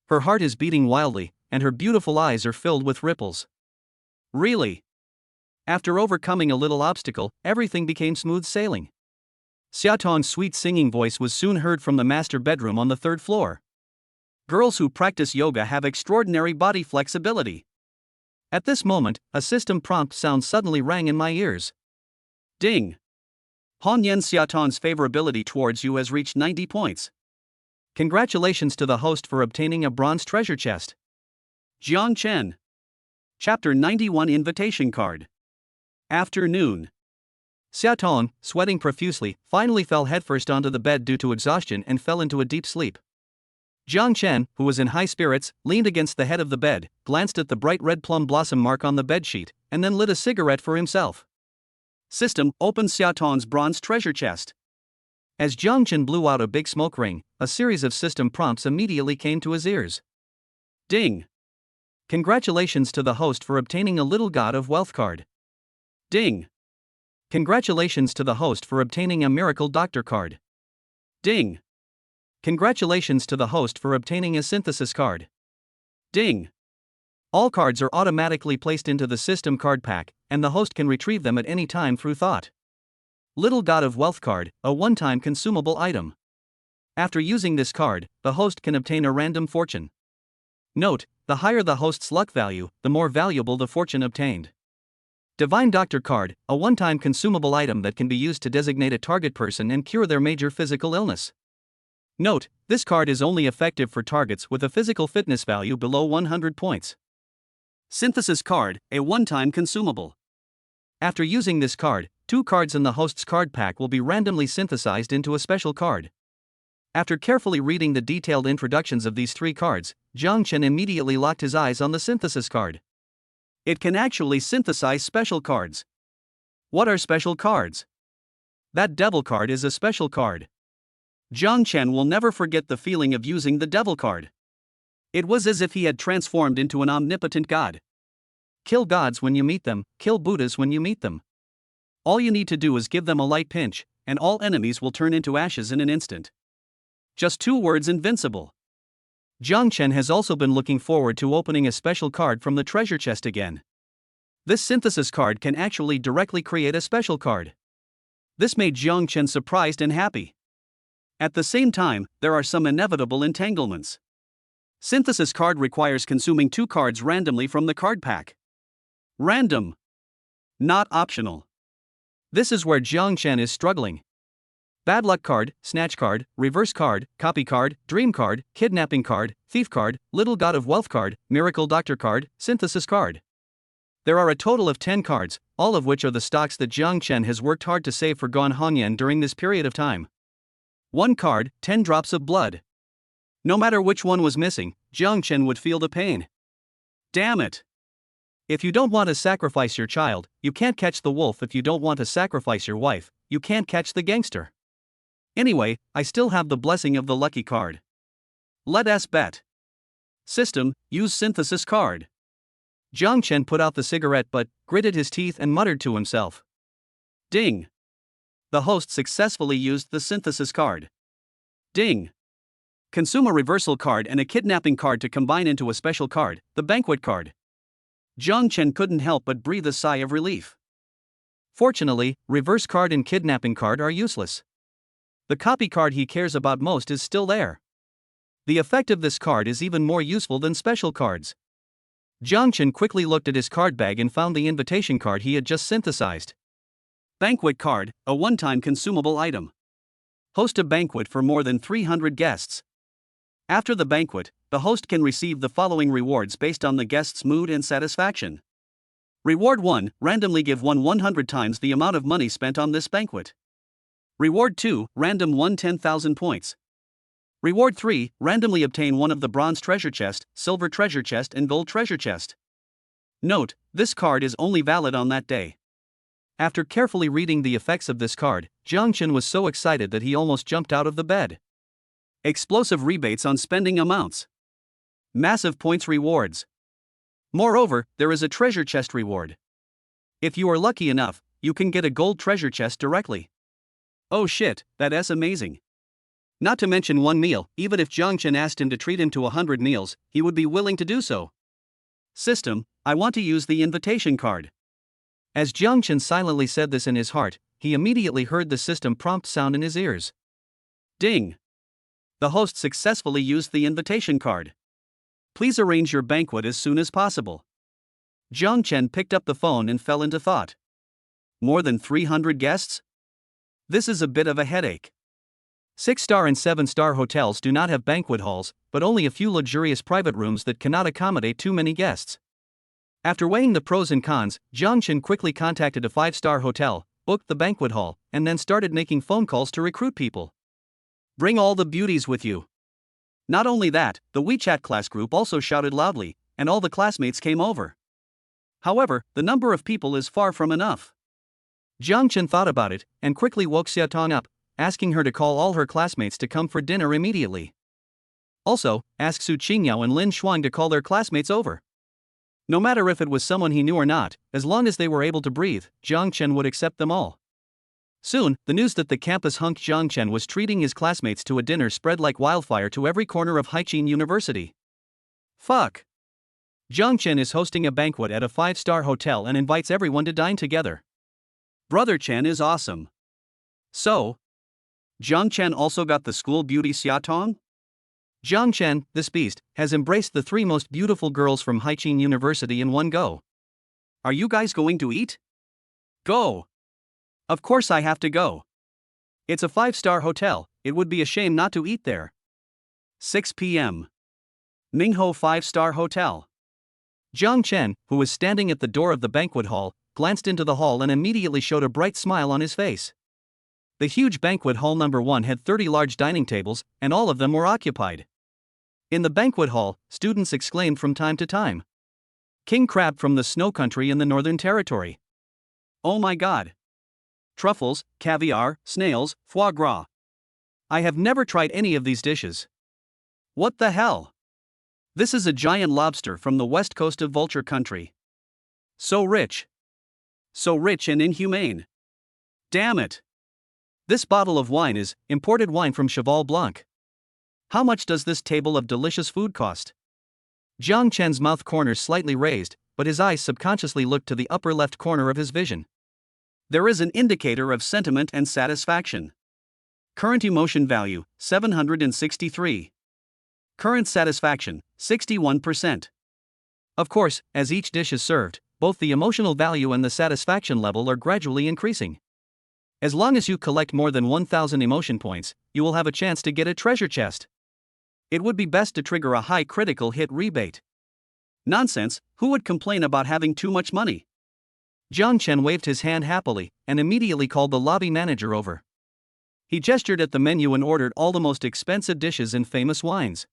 S2: Her heart is beating wildly, and her beautiful eyes are filled with ripples.
S1: Really?
S2: After overcoming a little obstacle, everything became smooth sailing. Xiaotong's sweet singing voice was soon heard from the master bedroom on the 3rd floor.
S1: Girls who practice yoga have extraordinary body flexibility.
S2: At this moment, a system prompt sound suddenly rang in my ears.
S1: Ding. Honyan Xiaotong's favorability towards you has reached 90 points.
S2: Congratulations to the host for obtaining a bronze treasure chest.
S1: Jiang Chen. Chapter 91 Invitation Card. Afternoon.
S2: Xiaotong, sweating profusely, finally fell headfirst onto the bed due to exhaustion and fell into a deep sleep. Jiang Chen, who was in high spirits, leaned against the head of the bed, glanced at the bright red plum blossom mark on the bedsheet, and then lit a cigarette for himself.
S1: System, open Xiaotong's bronze treasure chest.
S2: As Jiang Chen blew out a big smoke ring, a series of system prompts immediately came to his ears.
S1: Ding.
S2: Congratulations to the host for obtaining a Little God of Wealth card.
S1: Ding.
S2: Congratulations to the host for obtaining a Miracle Doctor card.
S1: Ding.
S2: Congratulations to the host for obtaining a Synthesis card.
S1: Ding.
S2: All cards are automatically placed into the system card pack, and the host can retrieve them at any time through thought. Little God of Wealth card, a one-time consumable item. After using this card, the host can obtain a random fortune. Note, the higher the host's luck value, the more valuable the fortune obtained. Divine Doctor card, a one-time consumable item that can be used to designate a target person and cure their major physical illness. Note, this card is only effective for targets with a physical fitness value below 100 points.
S1: Synthesis card, a one-time consumable.
S2: After using this card, 2 cards in the host's card pack will be randomly synthesized into a special card. After carefully reading the detailed introductions of these 3 cards, Jiang Chen immediately locked his eyes on the synthesis card.
S1: It can actually synthesize special cards. What are special cards? That devil card is a special card. Jiang Chen will never forget the feeling of using the devil card. It was as if he had transformed into an omnipotent god.
S2: Kill gods when you meet them, kill Buddhas when you meet them.
S1: All you need to do is give them a light pinch, and all enemies will turn into ashes in an instant. Just 2 words: invincible.
S2: Jiang Chen has also been looking forward to opening a special card from the treasure chest again.
S1: This synthesis card can actually directly create a special card. This made Jiang Chen surprised and happy. At the same time, there are some inevitable entanglements. Synthesis card requires consuming 2 cards randomly from the card pack. Random. Not optional.
S2: This is where Jiang Chen is struggling. Bad luck card, snatch card, reverse card, copy card, dream card, kidnapping card, thief card, Little God of Wealth card, Miracle Doctor card, synthesis card. There are a total of 10 cards, all of which are the stocks that Jiang Chen has worked hard to save for Guan Hongyan during this period of time. 1 card, 10 drops of blood. No matter which one was missing, Jiang Chen would feel the pain.
S1: Damn it.
S2: If you don't want to sacrifice your child, you can't catch the wolf. If you don't want to sacrifice your wife, you can't catch the gangster.
S1: Anyway, I still have the blessing of the lucky card. Let us bet. System, use synthesis card.
S2: Jiang Chen put out the cigarette but gritted his teeth and muttered to himself.
S1: Ding. The host successfully used the synthesis card. Ding. Consume a reversal card and a kidnapping card to combine into a special card, the banquet card. Jiang Chen couldn't help but breathe a sigh of relief.
S2: Fortunately, reverse card and kidnapping card are useless. The copy card he cares about most is still there. The effect of this card is even more useful than special cards. Jiang Chen quickly looked at his card bag and found the invitation card he had just synthesized.
S1: Banquet card, a one-time consumable item. Host a banquet for more than 300 guests. After the banquet, the host can receive the following rewards based on the guest's mood and satisfaction. Reward 1, randomly give 100 times the amount of money spent on this banquet. Reward 2, random 10,000 points. Reward 3, randomly obtain one of the bronze treasure chest, silver treasure chest and gold treasure chest. Note, this card is only valid on that day.
S2: After carefully reading the effects of this card, Jiang Chen was so excited that he almost jumped out of the bed.
S1: Explosive rebates on spending amounts. Massive points rewards. Moreover, there is a treasure chest reward. If you are lucky enough, you can get a gold treasure chest directly. Oh shit, that's amazing. Not to mention 1 meal, even if Jiang Chen asked him to treat him to 100 meals, he would be willing to do so. System, I want to use the invitation card.
S2: As Jiang Chen silently said this in his heart, he immediately heard the system prompt sound in his ears.
S1: Ding. The host successfully used the invitation card. Please arrange your banquet as soon as possible. Jiang Chen picked up the phone and fell into thought. More than 300 guests? This is a bit of a headache.
S2: 6-star and 7-star hotels do not have banquet halls, but only a few luxurious private rooms that cannot accommodate too many guests. After weighing the pros and cons, Jiang Chen quickly contacted a 5-star hotel, booked the banquet hall, and then started making phone calls to recruit people.
S1: Bring all the beauties with you. Not only that, the WeChat class group also shouted loudly, and all the classmates came over. However, the number of people is far from enough.
S2: Jiang Chen thought about it and quickly woke Xia Tong up, asking her to call all her classmates to come for dinner immediately. Also, ask Su Qingyao and Lin Shuang to call their classmates over. No matter if it was someone he knew or not, as long as they were able to breathe, Jiang Chen would accept them all. Soon, the news that the campus hunk Jiang Chen was treating his classmates to a dinner spread like wildfire to every corner of Haiqin University. Fuck! Jiang Chen is hosting a banquet at a 5-star hotel and invites everyone to dine together.
S1: Brother Chen is awesome. So, Jiang Chen also got the school beauty Xia Tong?
S2: Jiang Chen, this beast, has embraced the 3 most beautiful girls from Haiqin University in one go.
S1: Are you guys going to eat? Go! Of course I have to go. It's a 5-star hotel, it would be a shame not to eat there. 6 p.m. Ningho 5-star Hotel.
S2: Jiang Chen, who was standing at the door of the banquet hall, glanced into the hall and immediately showed a bright smile on his face. The huge banquet hall number 1 had 30 large dining tables, and all of them were occupied. In the banquet hall, students exclaimed from time to time, "King crab from the snow country in the Northern Territory.
S1: Oh my god! Truffles, caviar, snails, foie gras.
S2: I have never tried any of these dishes.
S1: What the hell? This is a giant lobster from the west coast of Vulture Country. So rich. So rich and inhumane. Damn it.
S2: This bottle of wine is imported wine from Cheval Blanc. How much does this table of delicious food cost?" Jiang Chen's mouth corners slightly raised, but his eyes subconsciously looked to the upper left corner of his vision.
S1: There is an indicator of sentiment and satisfaction. Current emotion value, 763. Current satisfaction, 61%.
S2: Of course, as each dish is served, both the emotional value and the satisfaction level are gradually increasing. As long as you collect more than 1,000 emotion points, you will have a chance to get a treasure chest. It would be best to trigger a high critical hit rebate.
S1: Nonsense, who would complain about having too much money?
S2: Jiang Chen waved his hand happily and immediately called the lobby manager over. He gestured at the menu and ordered all the most expensive dishes and famous wines.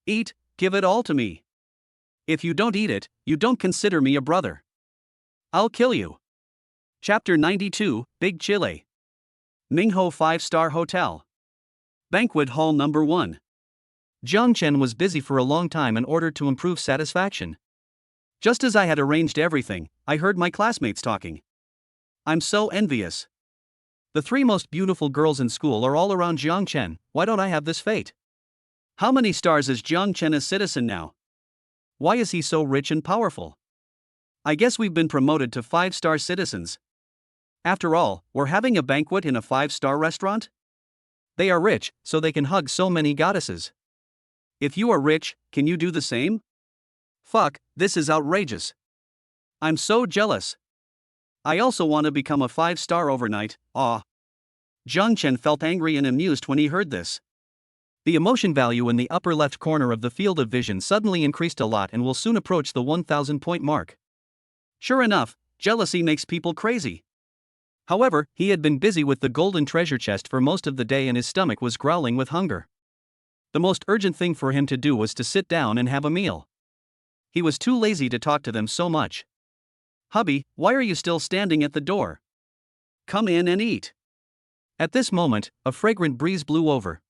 S1: Eat, give it all to me. If you don't eat it, you don't consider me a brother. I'll kill you. Chapter 92, Big Chile. Ningho 5-star Hotel. Banquet Hall Number 1.
S2: Jiang Chen was busy for a long time in order to improve satisfaction.
S1: Just as I had arranged everything, I heard my classmates talking. I'm so envious.
S2: The 3 most beautiful girls in school are all around Jiang Chen. Why don't I have this fate?
S1: How many stars is Jiang Chen a citizen now?
S2: Why is he so rich and powerful?
S1: I guess we've been promoted to 5-star citizens. After all, we're having a banquet in a 5-star restaurant?
S2: They are rich, so they can hug so many goddesses.
S1: If you are rich, can you do the same? Fuck, this is outrageous. I'm so jealous. I also want to become a 5-star overnight. Aw. Jiang Chen felt angry and amused when he heard this.
S2: The emotion value in the upper left corner of the field of vision suddenly increased a lot and will soon approach the 1,000 point mark.
S1: Sure enough, jealousy makes people crazy.
S2: However, he had been busy with the golden treasure chest for most of the day and his stomach was growling with hunger. The most urgent thing for him to do was to sit down and have a meal. He was too lazy to talk to them so much.
S1: Hubby, why are you still standing at the door? Come in and eat.
S2: At this moment, a fragrant breeze blew over.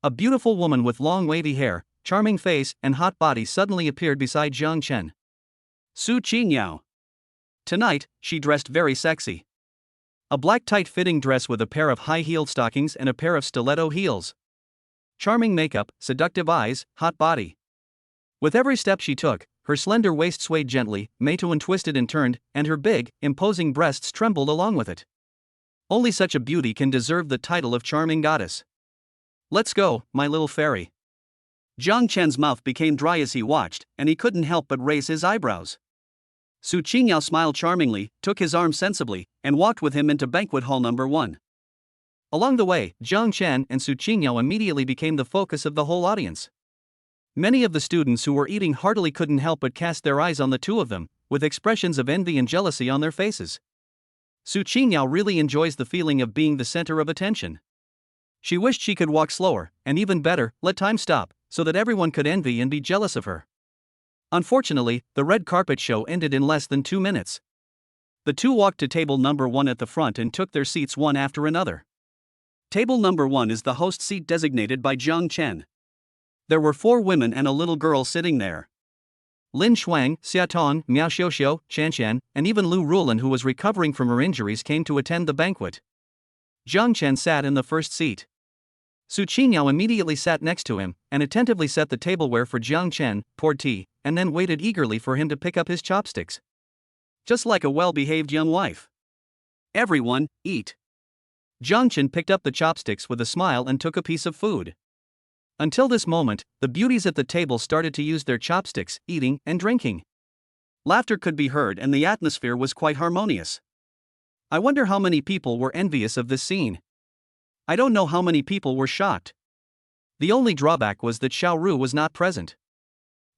S2: A beautiful woman with long wavy hair, charming face, and hot body suddenly appeared beside Jiang Chen.
S1: Su Qingyao. Tonight, she dressed very sexy.
S2: A black tight-fitting dress with a pair of high-heeled stockings and a pair of stiletto heels. Charming makeup, seductive eyes, hot body. With every step she took, her slender waist swayed gently, Meituan twisted and turned, and her big, imposing breasts trembled along with it. Only such a beauty can deserve the title of charming goddess. Let's go, my little fairy.
S1: Jiang Chen's mouth became dry as he watched, and he couldn't help but raise his eyebrows. Su Qingyao smiled charmingly, took his arm sensibly, and walked with him into banquet hall number 1.
S2: Along the way, Jiang Chen and Su Qingyao immediately became the focus of the whole audience. Many of the students who were eating heartily couldn't help but cast their eyes on the two of them, with expressions of envy and jealousy on their faces. Su Qingyao really enjoys the feeling of being the center of attention. She wished she could walk slower, and even better, let time stop, so that everyone could envy and be jealous of her. Unfortunately, the red carpet show ended in less than 2 minutes.
S1: The two walked to table number 1 at the front and took their seats one after another. Table number 1 is the host seat designated by Jiang Chen. There were 4 women and a little girl sitting there. Lin Shuang, Xia Tong, Miao Xiuxiu, Qian, and even Lu Rulan, who was recovering from her injuries, came to attend the banquet. Jiang Chen sat in the first seat. Su Qinyao immediately sat next to him, and attentively set the tableware for Jiang Chen, poured tea, and then waited eagerly for him to pick up his chopsticks. Just like a well-behaved young wife. Everyone, eat. Jiang Chen picked up the chopsticks with a smile and took a piece of food. Until this moment, the beauties at the table started to use their chopsticks, eating and drinking. Laughter could be heard and the atmosphere was quite harmonious. I wonder how many people were envious of this scene. I don't know how many people were shocked. The only drawback was that Xiao Ru was not present.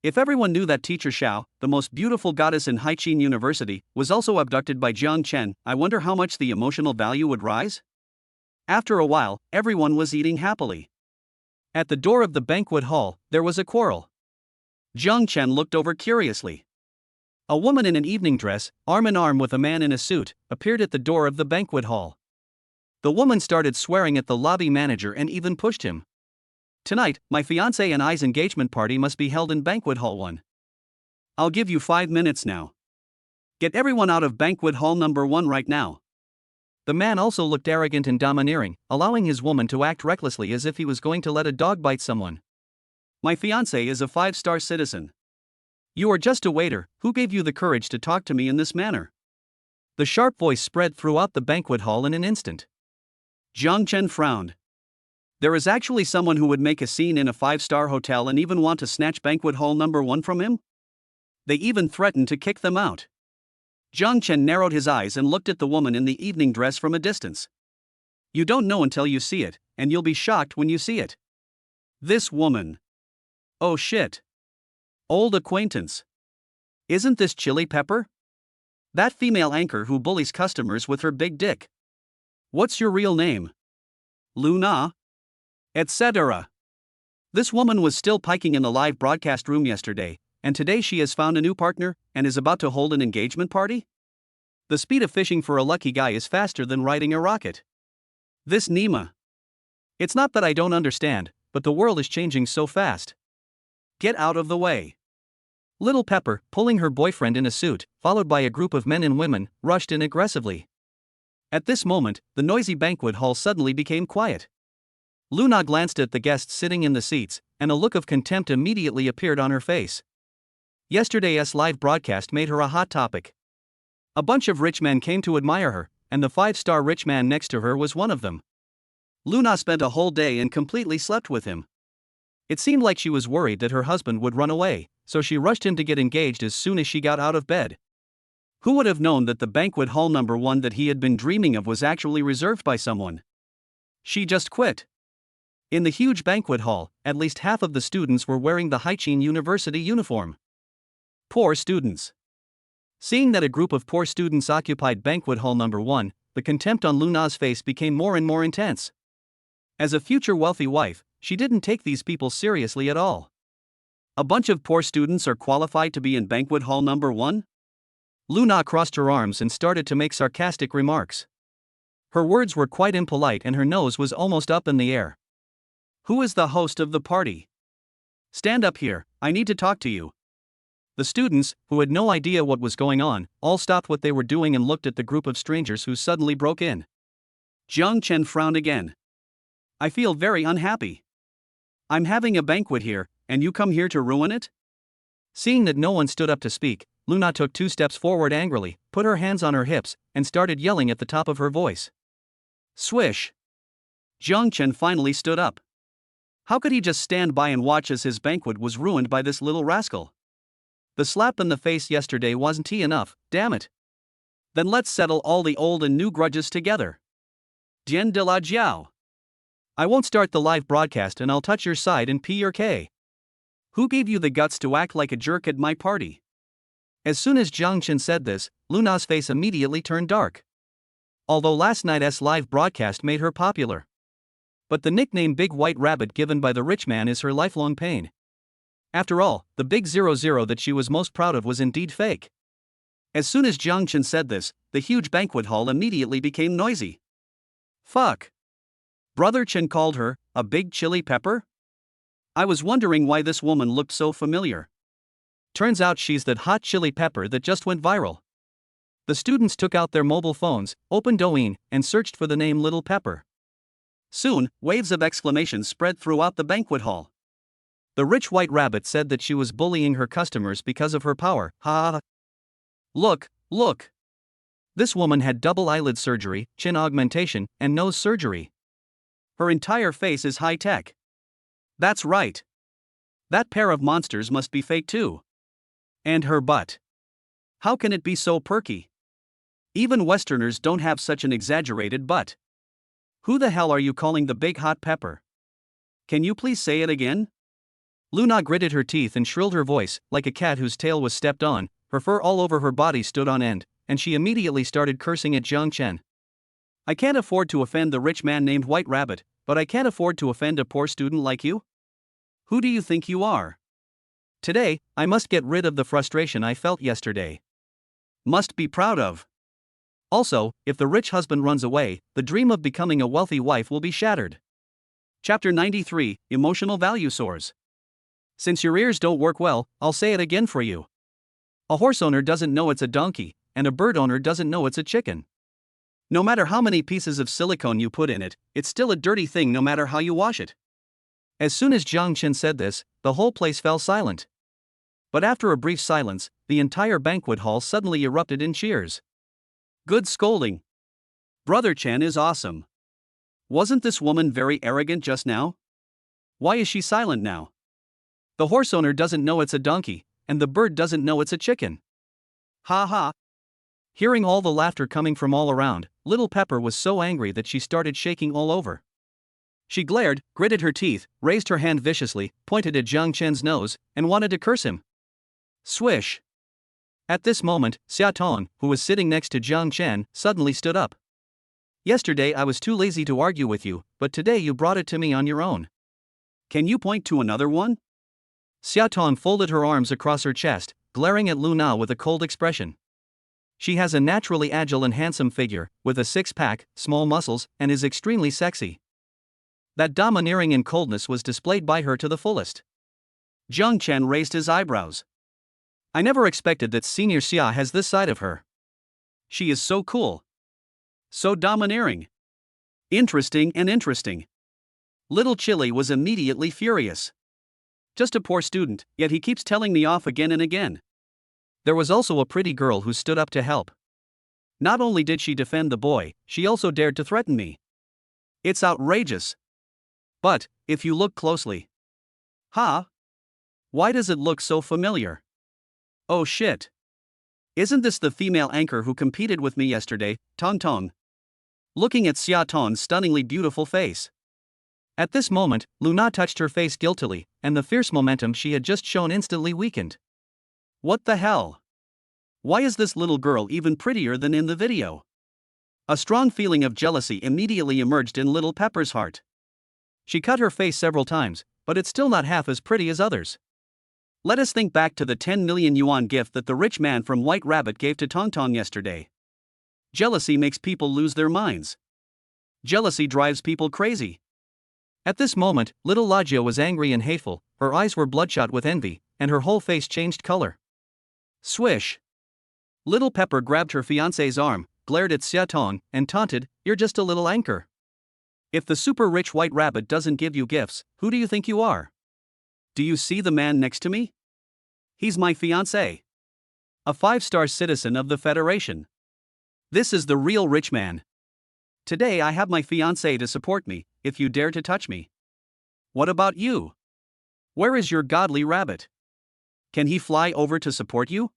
S1: If everyone knew that teacher Xiao, the most beautiful goddess in Haiqin University, was also abducted by Jiang Chen, I wonder how much the emotional value would rise? After a while, everyone was eating happily. At the door of the banquet hall, there was a quarrel. Jiang Chen looked over curiously. A woman in an evening dress, arm in arm with a man in a suit, appeared at the door of the banquet hall. The woman started swearing at the lobby manager and even pushed him. Tonight, my fiancé and I's engagement party must be held in banquet hall 1. I'll give you 5 minutes now. Get everyone out of banquet hall number 1 right now. The man also looked arrogant and domineering, allowing his woman to act recklessly as if he was going to let a dog bite someone. My fiancé is a 5-star citizen. You are just a waiter. Who gave you the courage to talk to me in this manner? The sharp voice spread throughout the banquet hall in an instant. Jiang Chen frowned. There is actually someone who would make a scene in a 5-star hotel and even want to snatch banquet hall number 1 from him? They even threatened to kick them out. Jiang Chen narrowed his eyes and looked at the woman in the evening dress from a distance. You don't know until you see it, and you'll be shocked when you see it. This woman. Oh shit. Old acquaintance. Isn't this Chili Pepper? That female anchor who bullies customers with her big dick. What's your real name? Luna? Etc. This woman was still piking in the live broadcast room yesterday, and today she has found a new partner and is about to hold an engagement party? The speed of fishing for a lucky guy is faster than riding a rocket. This Nima. It's not that I don't understand, but the world is changing so fast. Get out of the way. Little Pepper, pulling her boyfriend in a suit, followed by a group of men and women, rushed in aggressively. At this moment, the noisy banquet hall suddenly became quiet. Luna glanced at the guests sitting in the seats, and a look of contempt immediately appeared on her face. Yesterday's live broadcast made her a hot topic. A bunch of rich men came to admire her, and the 5-star rich man next to her was one of them. Luna spent a whole day and completely slept with him. It seemed like she was worried that her husband would run away, so she rushed in to get engaged as soon as she got out of bed. Who would have known that the banquet hall number 1 that he had been dreaming of was actually reserved by someone? She just quit. In the huge banquet hall, at least half of the students were wearing the Haiqin University uniform. Poor students. Seeing that a group of poor students occupied banquet hall number 1, the contempt on Luna's face became more and more intense. As a future wealthy wife, she didn't take these people seriously at all. A bunch of poor students are qualified to be in banquet hall number 1? Luna crossed her arms and started to make sarcastic remarks. Her words were quite impolite and her nose was almost up in the air. Who is the host of the party? Stand up here, I need to talk to you. The students, who had no idea what was going on, all stopped what they were doing and looked at the group of strangers who suddenly broke in. Jiang Chen frowned again. I feel very unhappy. I'm having a banquet here, and you come here to ruin it? Seeing that no one stood up to speak, Luna took 2 steps forward angrily, put her hands on her hips, and started yelling at the top of her voice. Swish! Jiang Chen finally stood up. How could he just stand by and watch as his banquet was ruined by this little rascal? The slap in the face yesterday wasn't enough, damn it. Then let's settle all the old and new grudges together. Dian de la Jiao. I won't start the live broadcast and I'll touch your side and pee your K. Who gave you the guts to act like a jerk at my party? As soon as Jiang Chen said this, Luna's face immediately turned dark. Although last night's live broadcast made her popular. But the nickname Big White Rabbit given by the rich man is her lifelong pain. After all, the big 00 that she was most proud of was indeed fake. As soon as Jiang Chen said this, the huge banquet hall immediately became noisy. Fuck. Brother Chen called her a big chili pepper? I was wondering why this woman looked so familiar.
S2: Turns out she's that hot chili pepper that just went viral. The students took out their mobile phones, opened Douyin, and searched for the name Little Pepper.
S1: Soon, waves of exclamations spread throughout the banquet hall.
S2: The rich white rabbit said that she was bullying her customers because of her power. Ha!
S1: Look, look.
S2: This woman had double eyelid surgery, chin augmentation, and nose surgery.
S1: Her entire face is high-tech. That's right. That pair of monsters must be fake too. And her butt. How can it be so perky? Even Westerners don't have such an exaggerated butt. Who the hell are you calling the big hot pepper? Can you please say it again?
S2: Luna gritted her teeth and shrilled her voice, like a cat whose tail was stepped on. Her fur all over her body stood on end, and she immediately started cursing at Jiang Chen.
S1: I can't afford to offend the rich man named White Rabbit, but I can't afford to offend a poor student like you? Who do you think you are?
S2: Today, I must get rid of the frustration I felt yesterday.
S1: Must be proud of.
S2: Also, if the rich husband runs away, the dream of becoming a wealthy wife will be shattered.
S1: Chapter 93, Emotional Value Soars.
S2: Since your ears don't work well, I'll say it again for you. A horse owner doesn't know it's a donkey, and a bird owner doesn't know it's a chicken.
S1: No matter how many pieces of silicone you put in it, it's still a dirty thing no matter how you wash it.
S2: As soon as Jiang Chen said this, the whole place fell silent. But after a brief silence, the entire banquet hall suddenly erupted in cheers.
S1: Good scolding. Brother Chen is awesome. Wasn't this woman very arrogant just now? Why is she silent now?
S2: The horse owner doesn't know it's a donkey, and the bird doesn't know it's a chicken.
S1: Ha ha.
S2: Hearing all the laughter coming from all around, Little Pepper was so angry that she started shaking all over. She glared, gritted her teeth, raised her hand viciously, pointed at Jiang Chen's nose, and wanted to curse him.
S1: Swish.
S2: At this moment, Xia Tong, who was sitting next to Jiang Chen, suddenly stood up. Yesterday I was too lazy to argue with you, but today you brought it to me on your own.
S1: Can you point to another one?
S2: Xia Tong folded her arms across her chest, glaring at Lu Na with a cold expression. She has a naturally agile and handsome figure, with a six-pack, small muscles, and is extremely sexy. That domineering and coldness was displayed by her to the fullest.
S1: Jiang Chen raised his eyebrows.
S2: I never expected that Senior Xia has this side of her.
S1: She is so cool. So domineering. Interesting and interesting. Little Chili was immediately furious. Just a poor student, yet he keeps telling me off again and again.
S2: There was also a pretty girl who stood up to help.
S1: Not only did she defend the boy, she also dared to threaten me. It's outrageous. But, if you look closely. Huh? Why does it look so familiar? Oh shit. Isn't this the female anchor who competed with me yesterday, Tong Tong? Looking at Xia Tong's stunningly beautiful face.
S2: At this moment, Lu Na touched her face guiltily, and the fierce momentum she had just shown instantly weakened.
S1: What the hell? Why is this little girl even prettier than in the video? A strong feeling of jealousy immediately emerged in Little Pepper's heart.
S2: She cut her face several times, but it's still not half as pretty as others.
S1: Let us think back to the 10 million yuan gift that the rich man from White Rabbit gave to Tong Tong yesterday. Jealousy makes people lose their minds. Jealousy drives people crazy.
S2: At this moment, little Lajia was angry and hateful, her eyes were bloodshot with envy, and her whole face changed color.
S1: Swish. Little Pepper grabbed her fiancé's arm, glared at Xia Tong, and taunted, "You're just a little anchor. If the super rich White Rabbit doesn't give you gifts, who do you think you are? Do you see the man next to me? He's my fiancé. A 5-star citizen of the Federation. This is the real rich man. Today I have my fiancé to support me, if you dare to touch me. What about you? Where is your godly rabbit? Can he fly over to support you?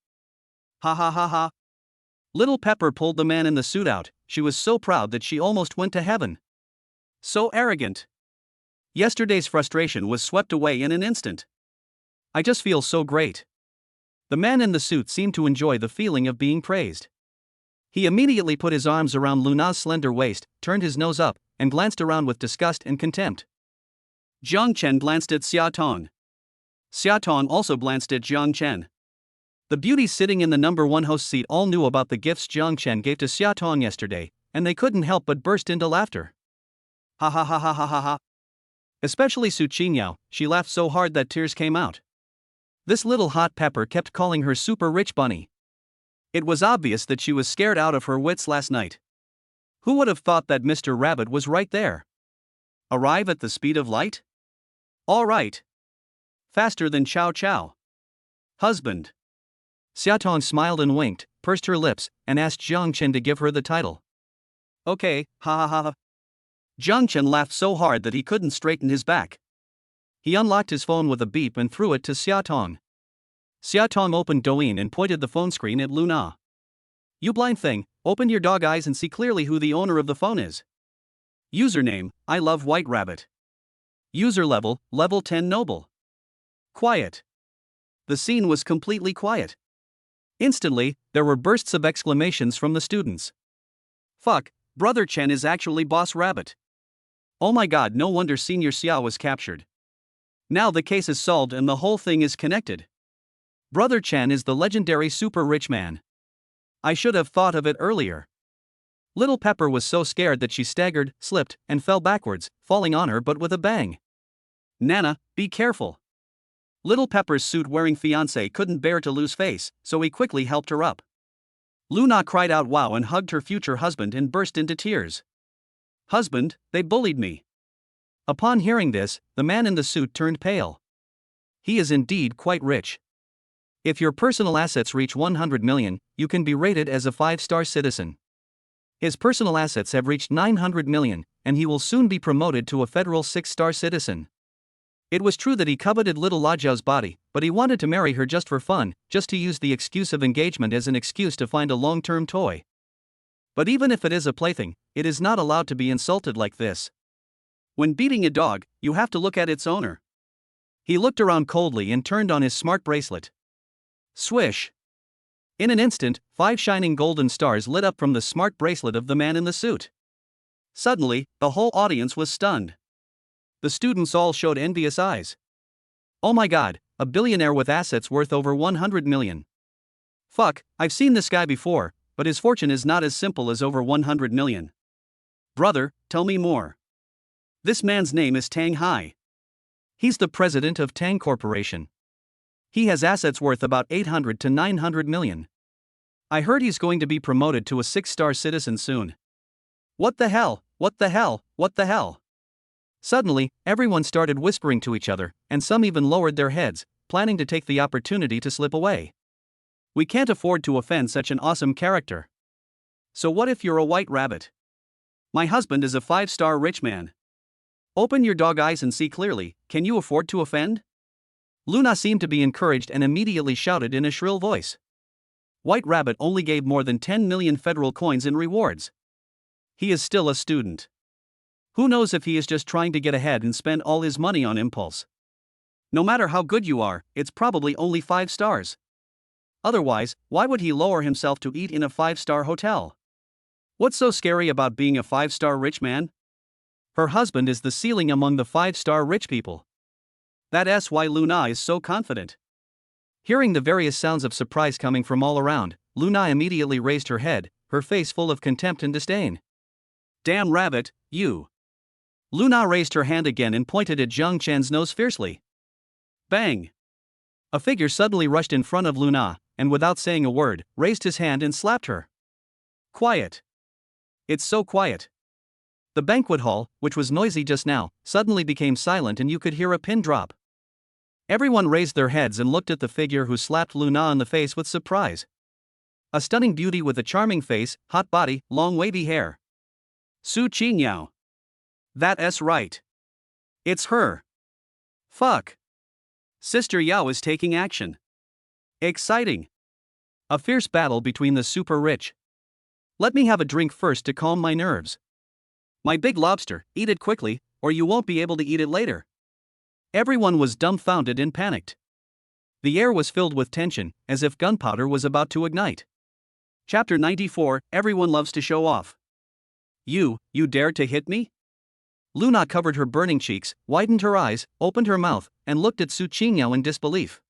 S1: Ha ha ha ha. Little Pepper pulled the man in the suit out. She was so proud that she almost went to heaven. So arrogant. Yesterday's frustration was swept away in an instant. I just feel so great. The man in the suit seemed to enjoy the feeling of being praised. He immediately put his arms around Luna's slender waist, turned his nose up, and glanced around with disgust and contempt. Jiang Chen glanced at Xia Tong. Xia Tong also glanced at Jiang Chen.
S2: The beauties sitting in the number one host seat all knew about the gifts Jiang Chen gave to Xia Tong yesterday, and they couldn't help but burst into laughter.
S1: Ha ha ha ha ha ha ha.
S2: Especially Su Qingyao, she laughed so hard that tears came out. This little hot pepper kept calling her super rich bunny.
S1: It was obvious that she was scared out of her wits last night.
S2: Who would have thought that Mr. Rabbit was right there?
S1: Arrive at the speed of light? All right. Faster than Chow Chow. Husband.
S2: Xia Tong smiled and winked, pursed her lips, and asked Jiang Chen to give her the title.
S1: Okay, ha ha ha. Jiang Chen laughed so hard that he couldn't straighten his back.
S2: He unlocked his phone with a beep and threw it to Xia Tong. Xia Tong opened Douyin and pointed the phone screen at Luna.
S1: You blind thing, open your dog eyes and see clearly who the owner of the phone is. Username, I love White Rabbit. User level, level 10 noble. Quiet. The scene was completely quiet.
S2: Instantly, there were bursts of exclamations from the students.
S1: Fuck, Brother Chen is actually Boss Rabbit. Oh my god, no wonder Senior Xia was captured. Now the case is solved and the whole thing is connected.
S2: Brother Chen is the legendary super rich man.
S1: I should have thought of it earlier.
S2: Little Pepper was so scared that she staggered, slipped, and fell backwards, falling on her but with a bang.
S1: Nana, be careful. Little Pepper's suit-wearing fiancé couldn't bear to lose face, so he quickly helped her up. Luna cried out wow and hugged her future husband and burst into tears. Husband, they bullied me.
S2: Upon hearing this, the man in the suit turned pale. He is indeed quite rich. If your personal assets reach 100 million, you can be rated as a 5-star citizen. His personal assets have reached 900 million, and he will soon be promoted to a federal 6-star citizen. It was true that he coveted little La Zhao's body, but he wanted to marry her just for fun, just to use the excuse of engagement as an excuse to find a long-term toy. But even if it is a plaything, it is not allowed to be insulted like this.
S1: When beating a dog, you have to look at its owner.
S2: He looked around coldly and turned on his smart bracelet.
S1: Swish.
S2: In an instant, 5 shining golden stars lit up from the smart bracelet of the man in the suit.
S1: Suddenly, the whole audience was stunned.
S2: The students all showed envious eyes. Oh my god, a billionaire with assets worth over 100 million.
S1: Fuck, I've seen this guy before, but his fortune is not as simple as over 100 million. Brother, tell me more. This man's name is Tang Hai.
S2: He's the president of Tang Corporation. He has assets worth about 800 to 900 million. I heard he's going to be promoted to a 6-star citizen soon.
S1: What the hell, what the hell, what the hell?
S2: Suddenly, everyone started whispering to each other, and some even lowered their heads, planning to take the opportunity to slip away.
S1: We can't afford to offend such an awesome character. So what if you're a white rabbit? My husband is a 5-star rich man. Open your dog eyes and see clearly, can you afford to offend?
S2: Luna seemed to be encouraged and immediately shouted in a shrill voice.
S1: White Rabbit only gave more than 10 million federal coins in rewards. He is still a student. Who knows if he is just trying to get ahead and spend all his money on impulse. No matter how good you are, it's probably only 5 stars. Otherwise, why would he lower himself to eat in a 5-star hotel? What's so scary about being a 5-star rich man?
S2: Her husband is the ceiling among the 5-star rich people.
S1: That's why Luna is so confident.
S2: Hearing the various sounds of surprise coming from all around, Luna immediately raised her head, her face full of contempt and disdain.
S1: Damn rabbit, you.
S2: Luna raised her hand again and pointed at Jiang Chen's nose fiercely.
S1: Bang!
S2: A figure suddenly rushed in front of Luna, and without saying a word, raised his hand and slapped her.
S1: Quiet. It's so quiet.
S2: The banquet hall, which was noisy just now, suddenly became silent and you could hear a pin drop. Everyone raised their heads and looked at the figure who slapped Luna on the face with surprise. A stunning beauty with a charming face, hot body, long wavy hair.
S1: Su Qingyao. That's right. It's her. Fuck. Sister Yao is taking action. Exciting.
S2: A fierce battle between the super rich. Let me have a drink first to calm my nerves.
S1: My big lobster, eat it quickly, or you won't be able to eat it later.
S2: Everyone was dumbfounded and panicked. The air was filled with tension, as if gunpowder was about to ignite.
S1: Chapter 94, Everyone loves to show off. You dared to hit me?
S2: Luna covered her burning cheeks, widened her eyes, opened her mouth, and looked at Su Qingyao in disbelief.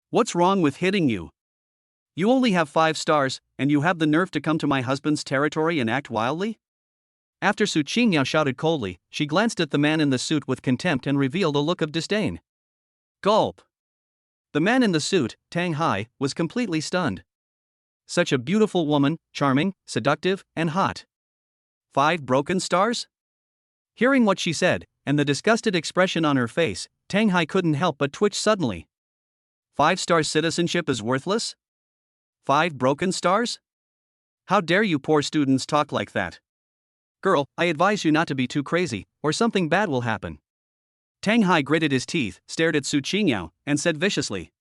S1: What's wrong with hitting you? You only have 5 stars, and you have the nerve to come to my husband's territory and act wildly?
S2: After Su Qingyao shouted coldly, she glanced at the man in the suit with contempt and revealed a look of disdain.
S1: Gulp.
S2: The man in the suit, Tang Hai, was completely stunned. Such a beautiful woman, charming, seductive, and hot.
S1: 5 broken stars?
S2: Hearing what she said, and the disgusted expression on her face, Tang Hai couldn't help but twitch suddenly.
S1: 5-star citizenship is worthless? 5 broken stars? How dare you poor students talk like that?
S2: Girl, I advise you not to be too crazy, or something bad will happen.
S1: Tang Hai gritted his teeth, stared at Su Qingyao, and said viciously.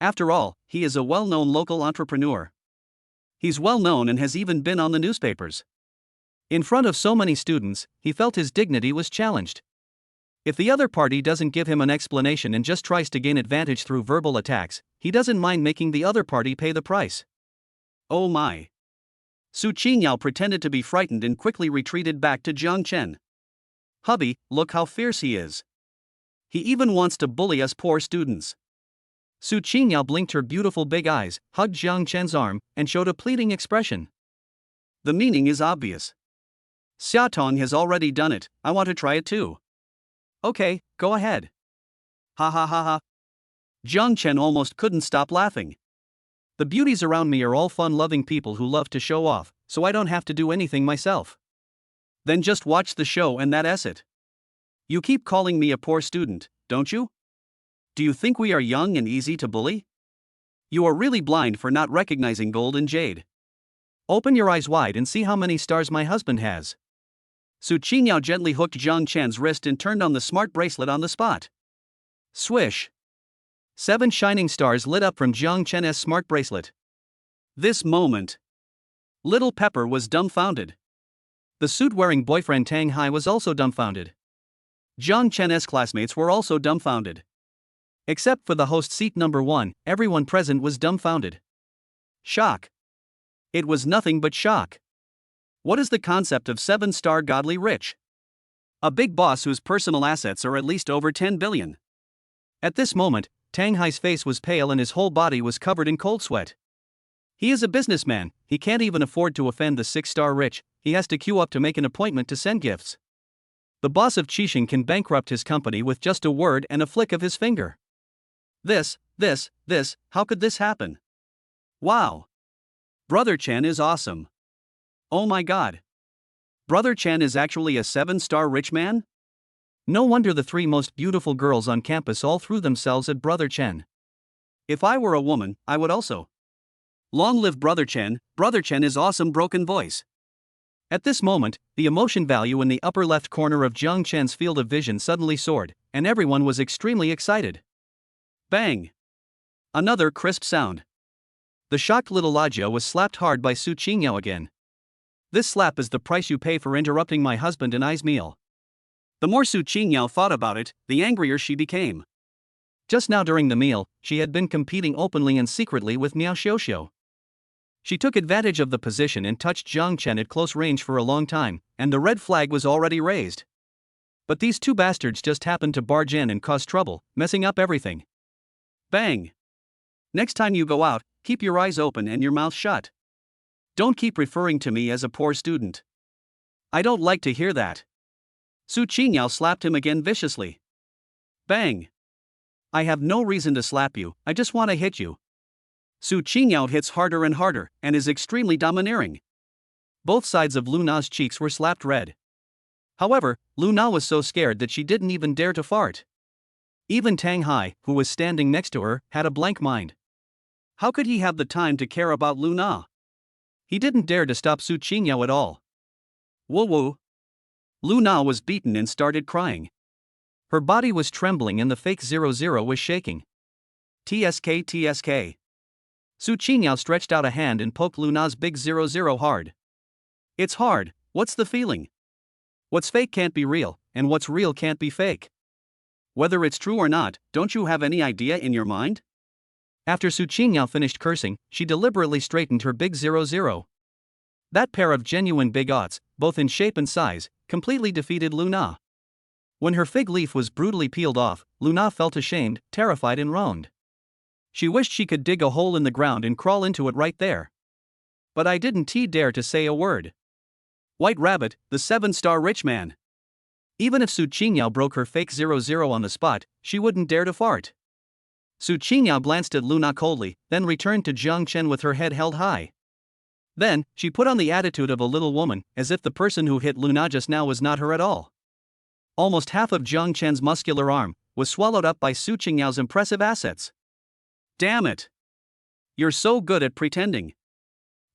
S1: After all, he is a well-known local entrepreneur. He's well-known and has even been on the newspapers.
S2: In front of so many students, he felt his dignity was challenged. If the other party doesn't give him an explanation and just tries to gain advantage through verbal attacks, he doesn't mind making the other party pay the price.
S1: Oh my. Su Qingyao pretended to be frightened and quickly retreated back to Jiang Chen. Hubby, look how fierce he is. He even wants to bully us poor students.
S2: Su Qingyao blinked her beautiful big eyes, hugged Jiang Chen's arm, and showed a pleading expression.
S1: The meaning is obvious. Xia Tong has already done it, I want to try it too.
S2: Okay, go ahead.
S1: Ha ha ha ha. Jiang Chen almost couldn't stop laughing.
S2: The beauties around me are all fun-loving people who love to show off, so I don't have to do anything myself.
S1: Then just watch the show and that's it. You keep calling me a poor student, don't you? Do you think we are young and easy to bully? You are really blind for not recognizing gold and jade.
S2: Open your eyes wide and see how many stars my husband has.
S1: Su Qingyao gently hooked Jiang Chen's wrist and turned on the smart bracelet on the spot. Swish.
S2: 7 shining stars lit up from Jiang Chen's smart bracelet.
S1: This moment. Little Pepper was dumbfounded.
S2: The suit-wearing boyfriend Tang Hai was also dumbfounded.
S1: Jiang Chen's classmates were also dumbfounded.
S2: Except for the host seat number 1, everyone present was dumbfounded.
S1: Shock. It was nothing but shock. What is the concept of 7-star godly rich? A big boss whose personal assets are at least over 10 billion.
S2: At this moment, Tang Hai's face was pale and his whole body was covered in cold sweat. He is a businessman, he can't even afford to offend the 6-star rich, he has to queue up to make an appointment to send gifts. The boss of Qixing can bankrupt his company with just a word and a flick of his finger.
S1: This, how could this happen? Wow. Brother Chen is awesome. Oh my god. Brother Chen is actually a 7-star rich man?
S2: No wonder the 3 most beautiful girls on campus all threw themselves at Brother Chen.
S1: If I were a woman, I would also. Long live Brother Chen is awesome broken voice.
S2: At this moment, the emotion value in the upper left corner of Jiang Chen's field of vision suddenly soared, and everyone was extremely excited.
S1: Bang! Another crisp sound.
S2: The shocked little Lajia was slapped hard by Su Qingyao again. This slap is the price you pay for interrupting my husband and I's meal.
S1: The more Su Qingyao thought about it, the angrier she became.
S2: Just now during the meal, she had been competing openly and secretly with Miao Xiuxiu. She took advantage of the position and touched Jiang Chen at close range for a long time, and the red flag was already raised. But these 2 bastards just happened to barge in and cause trouble, messing up everything.
S1: Bang! Next time you go out, keep your eyes open and your mouth shut. Don't keep referring to me as a poor student. I don't like to hear that. Su Qingyao slapped him again viciously. Bang! I have no reason to slap you, I just want to hit you. Su Qingyao hits harder and harder, and is extremely domineering. Both sides of Lu Na's cheeks were slapped red. However, Lu Na was so scared that she didn't even dare to fart. Even Tang Hai, who was standing next to her, had a blank mind. How could he have the time to care about Lu Na? He didn't dare to stop Su Qingyao at all. Woo woo. Lu Na was beaten and started crying. Her body was trembling and the fake 00 was shaking. TSK. Su Qingyao stretched out a hand and poked Lu Na's big 00 hard. It's hard, what's the feeling? What's fake can't be real, and what's real can't be fake. Whether it's true or not, don't you have any idea in your mind? After Su Qingyao finished cursing, she deliberately straightened her big 00. That pair of genuine big oughts, both in shape and size, completely defeated Lu Na. When her fig leaf was brutally peeled off, Lu Na felt ashamed, terrified and roaned.
S2: She wished she could dig a hole in the ground and crawl into it right there. But I didn't dare to say a word.
S1: White Rabbit, the 7-star rich man.
S2: Even if Su Qingyao broke her fake 00 on the spot, she wouldn't dare to fart. Su Qingyao glanced at Luna coldly, then returned to Jiang Chen with her head held high. Then, she put on the attitude of a little woman, as if the person who hit Luna just now was not her at all. Almost half of Jiang Chen's muscular arm was swallowed up by Su Qingyao's impressive assets.
S1: Damn it! You're so good at pretending.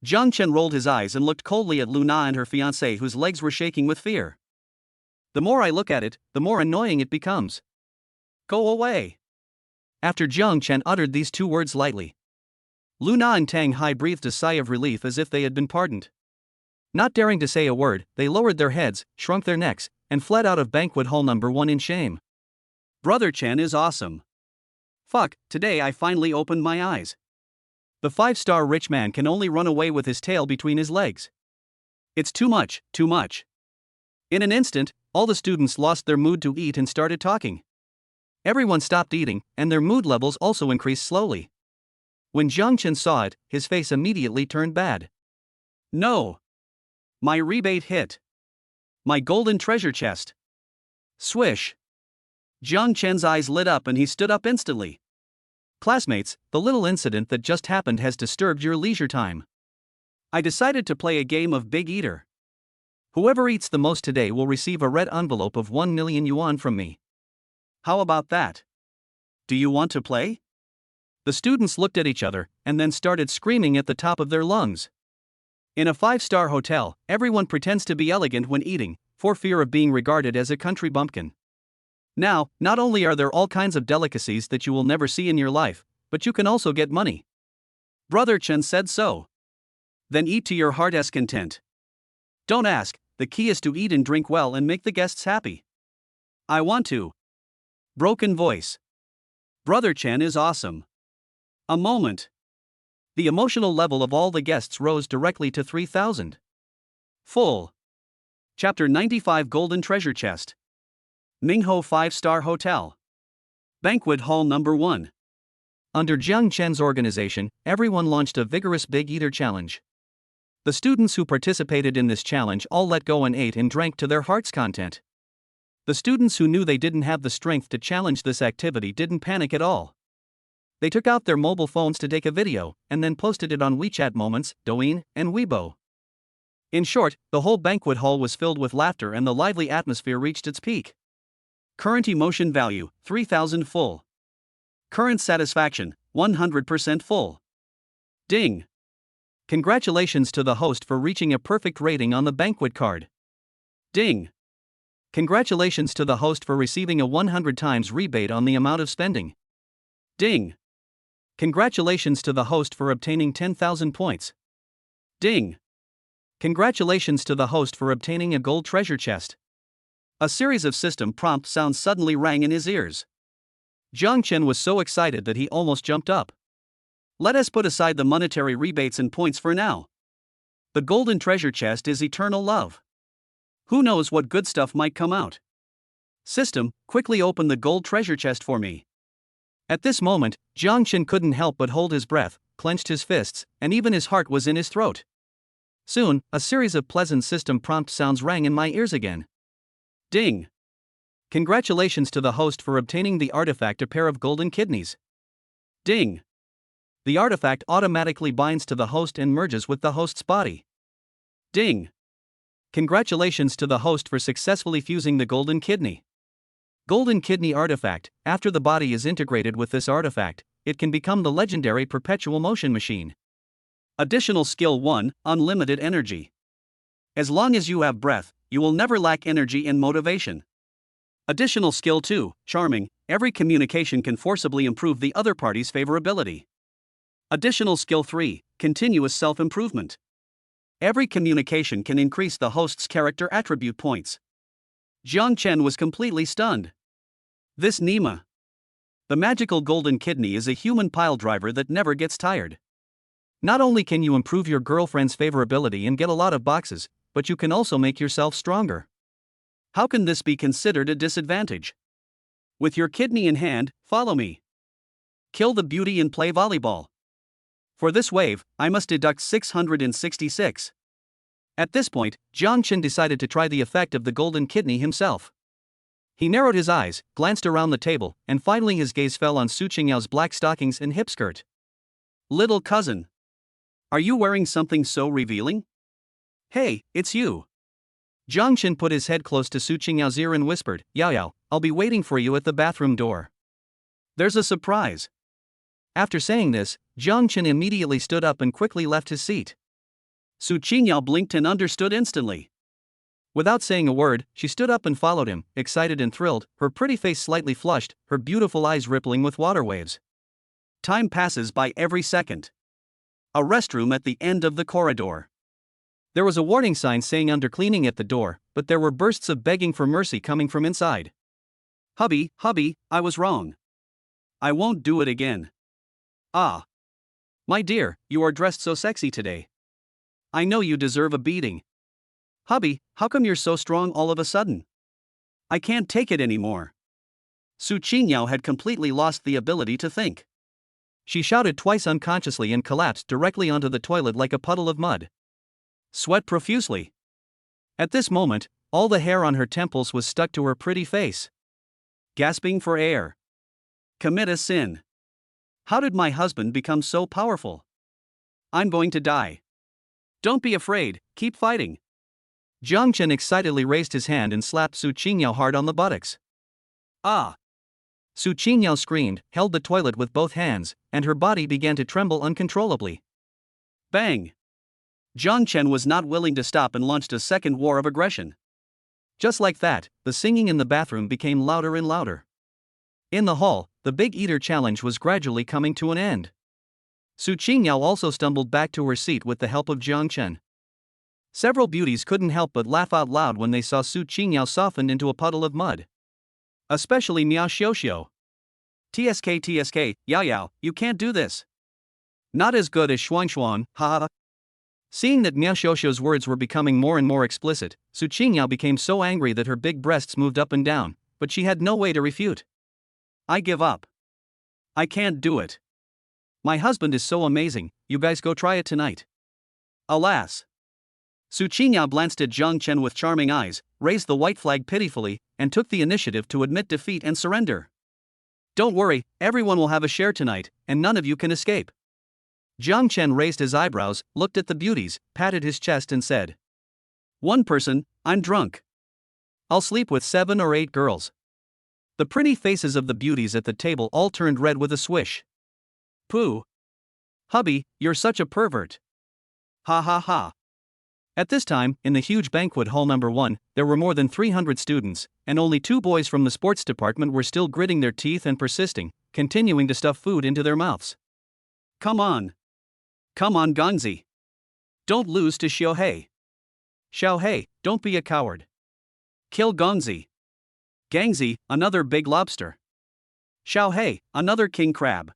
S2: Jiang Chen rolled his eyes and looked coldly at Luna and her fiancé, whose legs were shaking with fear. The more I look at it, the more annoying it becomes.
S1: Go away.
S2: After Jiang Chen uttered these 2 words lightly, Luna and Tang Hai breathed a sigh of relief as if they had been pardoned. Not daring to say a word, they lowered their heads, shrunk their necks, and fled out of banquet hall number 1 in shame.
S1: Brother Chen is awesome. Fuck, today I finally opened my eyes.
S2: The 5-star rich man can only run away with his tail between his legs.
S1: It's too much, too much.
S2: In an instant, all the students lost their mood to eat and started talking. Everyone stopped eating, and their mood levels also increased slowly. When Jiang Chen saw it, his face immediately turned bad.
S1: No! My rebate hit. My golden treasure chest. Swish! Jiang Chen's eyes lit up and he stood up instantly.
S2: Classmates, the little incident that just happened has disturbed your leisure time.
S1: I decided to play a game of Big Eater.
S2: Whoever eats the most today will receive a red envelope of 1 million yuan from me.
S1: How about that? Do you want to play?
S2: The students looked at each other, and then started screaming at the top of their lungs.
S1: In a 5-star hotel, everyone pretends to be elegant when eating, for fear of being regarded as a country bumpkin.
S2: Now, not only are there all kinds of delicacies that you will never see in your life, but you can also get money.
S1: Brother Chen said so. Then eat to your heart's content. Don't ask, the key is to eat and drink well and make the guests happy. I want to. Broken voice. Brother Chen is awesome. A moment.
S2: The emotional level of all the guests rose directly to 3,000.
S1: Full. Chapter 95 Golden Treasure Chest. Ningho 5-star Hotel. Banquet Hall number 1.
S2: Under Jiang Chen's organization, everyone launched a vigorous Big Eater challenge. The students who participated in this challenge all let go and ate and drank to their heart's content. The students who knew they didn't have the strength to challenge this activity didn't panic at all. They took out their mobile phones to take a video, and then posted it on WeChat Moments, Douyin, and Weibo. In short, the whole banquet hall was filled with laughter and the lively atmosphere reached its peak.
S1: Current emotion value, 3,000 full. Current satisfaction, 100% full. Ding!
S2: Congratulations to the host for reaching a perfect rating on the banquet card.
S1: Ding!
S2: Congratulations to the host for receiving a 100 times rebate on the amount of spending.
S1: Ding!
S2: Congratulations to the host for obtaining 10,000 points.
S1: Ding!
S2: Congratulations to the host for obtaining a gold treasure chest.
S1: A series of system prompt sounds suddenly rang in his ears.
S2: Jiang Chen was so excited that he almost jumped up.
S1: Let us put aside the monetary rebates and points for now. The golden treasure chest is eternal love. Who knows what good stuff might come out? System, quickly open the gold treasure chest for me.
S2: At this moment, Jiang Chen couldn't help but hold his breath, clenched his fists, and even his heart was in his throat. Soon, a series of pleasant system prompt sounds rang in my ears again.
S1: Ding!
S2: Congratulations to the host for obtaining the artifact, a pair of golden kidneys.
S1: Ding!
S2: The artifact automatically binds to the host and merges with the host's body.
S1: Ding!
S2: Congratulations to the host for successfully fusing the golden kidney. Golden kidney artifact. After the body is integrated with this artifact, it can become the legendary perpetual motion machine.
S1: Additional skill 1, unlimited energy. As long as you have breath, you will never lack energy and motivation. Additional skill 2, charming. Every communication can forcibly improve the other party's favorability. Additional skill 3, continuous self-improvement. Every communication can increase the host's character attribute points. Jiang Chen was completely stunned. This Nima. The magical golden kidney is a human pile driver that never gets tired.
S2: Not only can you improve your girlfriend's favorability and get a lot of boxes, but you can also make yourself stronger.
S1: How can this be considered a disadvantage? With your kidney in hand, follow me. Kill the beauty and play volleyball. For this wave, I must deduct 666.
S2: At this point, Jiang Chen decided to try the effect of the golden kidney himself. He narrowed his eyes, glanced around the table, and finally his gaze fell on Su Qingyao's black stockings and hip skirt.
S1: Little cousin. Are you wearing something so revealing? Hey, it's you.
S2: Jiang Chen put his head close to Su Qingyao's ear and whispered, Yao Yao, I'll be waiting for you at the bathroom door.
S1: There's a surprise.
S2: After saying this, Jiang Chen immediately stood up and quickly left his seat.
S1: Su Qingyao blinked and understood instantly.
S2: Without saying a word, she stood up and followed him, excited and thrilled, her pretty face slightly flushed, her beautiful eyes rippling with water waves.
S1: Time passes by every second. A restroom at the end of the corridor.
S2: There was a warning sign saying under cleaning at the door, but there were bursts of begging for mercy coming from inside.
S1: Hubby, I was wrong. I won't do it again. Ah. My dear, you are dressed so sexy today. I know you deserve a beating. Hubby, how come you're so strong all of a sudden? I can't take it anymore. Su Qingyao had completely lost the ability to think.
S2: She shouted twice unconsciously and collapsed directly onto the toilet like a puddle of mud.
S1: Sweat profusely.
S2: At this moment, all the hair on her temples was stuck to her pretty face.
S1: Gasping for air. Commit a sin. How did my husband become so powerful? I'm going to die. Don't be afraid, keep fighting.
S2: Jiang Chen excitedly raised his hand and slapped Su Qingyao hard on the buttocks.
S1: Ah!
S2: Su Qingyao screamed, held the toilet with both hands, and her body began to tremble uncontrollably.
S1: Bang! Jiang Chen was not willing to stop and launched a second war of aggression.
S2: Just like that, the singing in the bathroom became louder and louder. In the hall, the Big Eater challenge was gradually coming to an end. Su Qingyao also stumbled back to her seat with the help of Jiang Chen. Several beauties couldn't help but laugh out loud when they saw Su Qingyao softened into a puddle of mud.
S1: Especially Miao Xiuxiu. TSK, Yao Yao, you can't do this. Not as good as Xuan, haha.
S2: Seeing that Miao Xiuxiu's words were becoming more and more explicit, Su Qingyao became so angry that her big breasts moved up and down, but she had no way to refute.
S1: I give up. I can't do it. My husband is so amazing, you guys go try it tonight. Alas. Su Qingyao glanced at Jiang Chen with charming eyes, raised the white flag pitifully, and took the initiative to admit defeat and surrender. Don't worry, everyone will have a share tonight, and none of you can escape. Jiang Chen raised his eyebrows, looked at the beauties, patted his chest and said. One person, I'm drunk. I'll sleep with 7 or 8 girls. The pretty faces of the beauties at the table all turned red with a swish. Pooh. Hubby, you're such a pervert. Ha ha ha. At this time, in the huge banquet hall number 1, there were more than 300 students, and only 2 boys from the sports department were still gritting their teeth and persisting, continuing to stuff food into their mouths. Come on. Come on, Gangzi. Don't lose to Xiaohei. Xiaohei, don't be a coward. Kill Gangzi. Gangzi, another big lobster. Xiaohei, another king crab.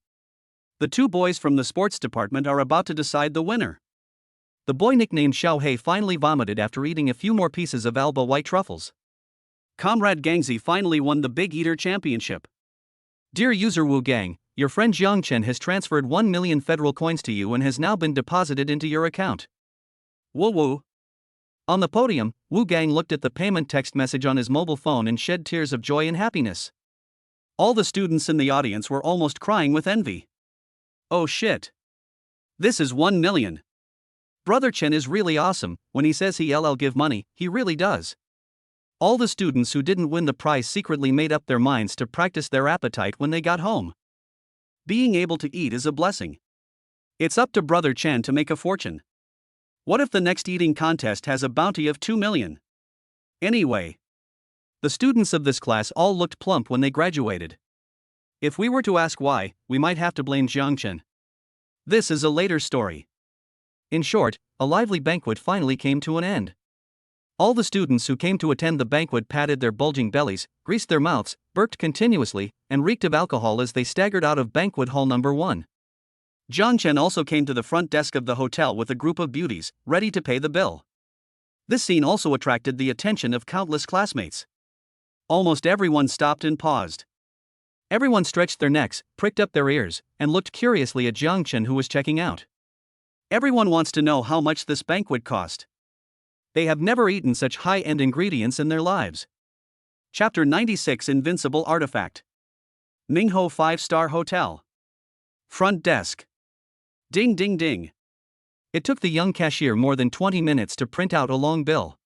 S1: The 2 boys from the sports department are about to decide the winner. The boy nicknamed Xiaohei finally vomited after eating a few more pieces of Alba white truffles. Comrade Gangzi finally won the Big Eater Championship. Dear user Wu Gang, your friend Jiang Chen has transferred 1 million federal coins to you and has now been deposited into your account. Woo woo. On the podium, Wu Gang looked at the payment text message on his mobile phone and shed tears of joy and happiness. All the students in the audience were almost crying with envy. Oh shit. This is 1 million. Brother Chen is really awesome. When he says he'll give money, he really does. All the students who didn't win the prize secretly made up their minds to practice their appetite when they got home. Being able to eat is a blessing. It's up to Brother Chen to make a fortune. What if the next eating contest has a bounty of 2 million? Anyway, the students of this class all looked plump when they graduated. If we were to ask why, we might have to blame Jiang Chen. This is a later story. In short, a lively banquet finally came to an end. All the students who came to attend the banquet patted their bulging bellies, greased their mouths, burped continuously, and reeked of alcohol as they staggered out of banquet hall number 1. Jiang Chen also came to the front desk of the hotel with a group of beauties, ready to pay the bill. This scene also attracted the attention of countless classmates. Almost everyone stopped and paused.
S2: Everyone stretched their necks, pricked up their ears, and looked curiously at Jiang Chen, who was checking out.
S1: Everyone wants to know how much this banquet cost. They have never eaten such high-end ingredients in their lives. Chapter 96 Invincible Artifact. Ningho 5-Star Hotel. Front Desk. Ding ding ding.
S2: It took the young cashier more than 20 minutes to print out a long bill.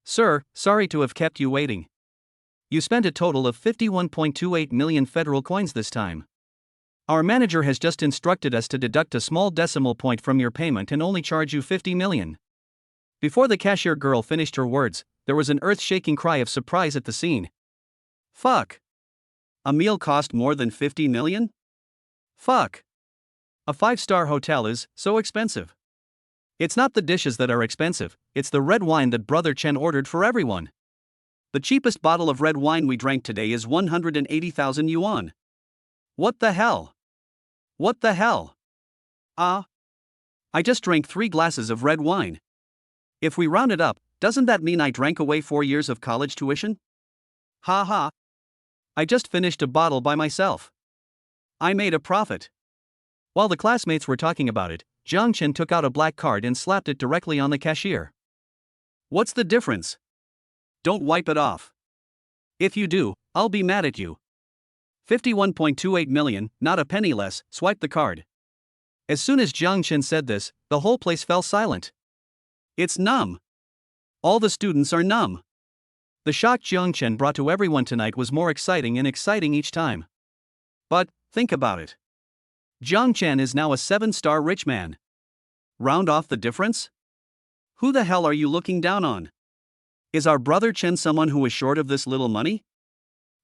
S2: "Sir, sorry to have kept you waiting. You spent a total of 51.28 million federal coins this time. Our manager has just instructed us to deduct a small decimal point from your payment and only charge you 50 million. Before the cashier girl finished her words, there was an earth-shaking cry of surprise at the scene.
S1: Fuck. A meal cost more than 50 million? Fuck. A 5-star hotel is so expensive.
S2: It's not the dishes that are expensive, it's the red wine that Brother Chen ordered for everyone.
S1: The cheapest bottle of red wine we drank today is 180,000 yuan. What the hell? What the hell? I just drank 3 glasses of red wine. If we round it up, doesn't that mean I drank away 4 years of college tuition? Ha ha. I just finished a bottle by myself. I made a profit."
S2: While the classmates were talking about it, Jiang Chen took out a black card and slapped it directly on the cashier.
S1: "What's the difference? Don't wipe it off. If you do, I'll be mad at you." 51.28 million, not a penny less, swipe the card.
S2: As soon as Jiang Chen said this, the whole place fell silent.
S1: It's numb. All the students are numb.
S2: The shock Jiang Chen brought to everyone tonight was more exciting and exciting each time.
S1: But, think about it. Jiang Chen is now a 7-star rich man. Round off the difference? Who the hell are you looking down on? Is our brother Chen someone who is short of this little money?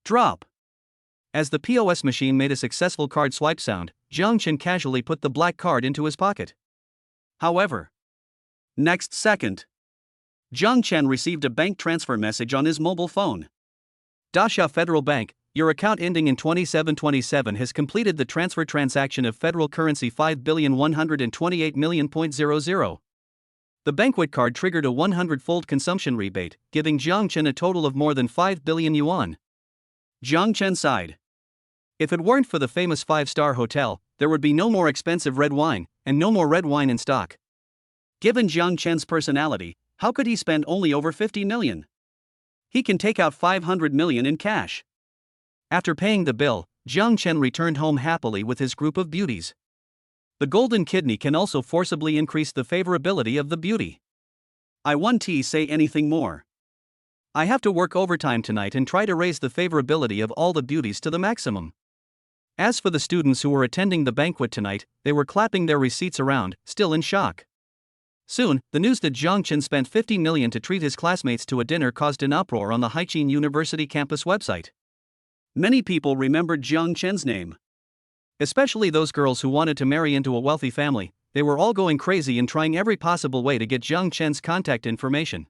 S1: Drop.
S2: As the POS machine made a successful card swipe sound, Jiang Chen casually put the black card into his pocket.
S1: However, next second, Jiang Chen received a bank transfer message on his mobile phone.
S2: Dasha Federal Bank, your account ending in 2727 has completed the transfer transaction of federal currency 5,128,000,000.00. The banquet card triggered a 100-fold consumption rebate, giving Jiang Chen a total of more than 5 billion yuan.
S1: Jiang Chen sighed.
S2: If it weren't for the famous 5-star hotel, there would be no more expensive red wine, and no more red wine in stock.
S1: Given Jiang Chen's personality, how could he spend only over 50 million? He can take out 500 million in cash.
S2: After paying the bill, Jiang Chen returned home happily with his group of beauties. The golden kidney can also forcibly increase the favorability of the beauty.
S1: I won't say anything more.
S2: I have to work overtime tonight and try to raise the favorability of all the beauties to the maximum. As for the students who were attending the banquet tonight, they were clapping their receipts around, still in shock. Soon, the news that Jiang Chen spent 50 million to treat his classmates to a dinner caused an uproar on the Haiqin University campus website.
S1: Many people remembered Jiang Chen's name.
S2: Especially those girls who wanted to marry into a wealthy family, they were all going crazy and trying every possible way to get Jiang Chen's contact information.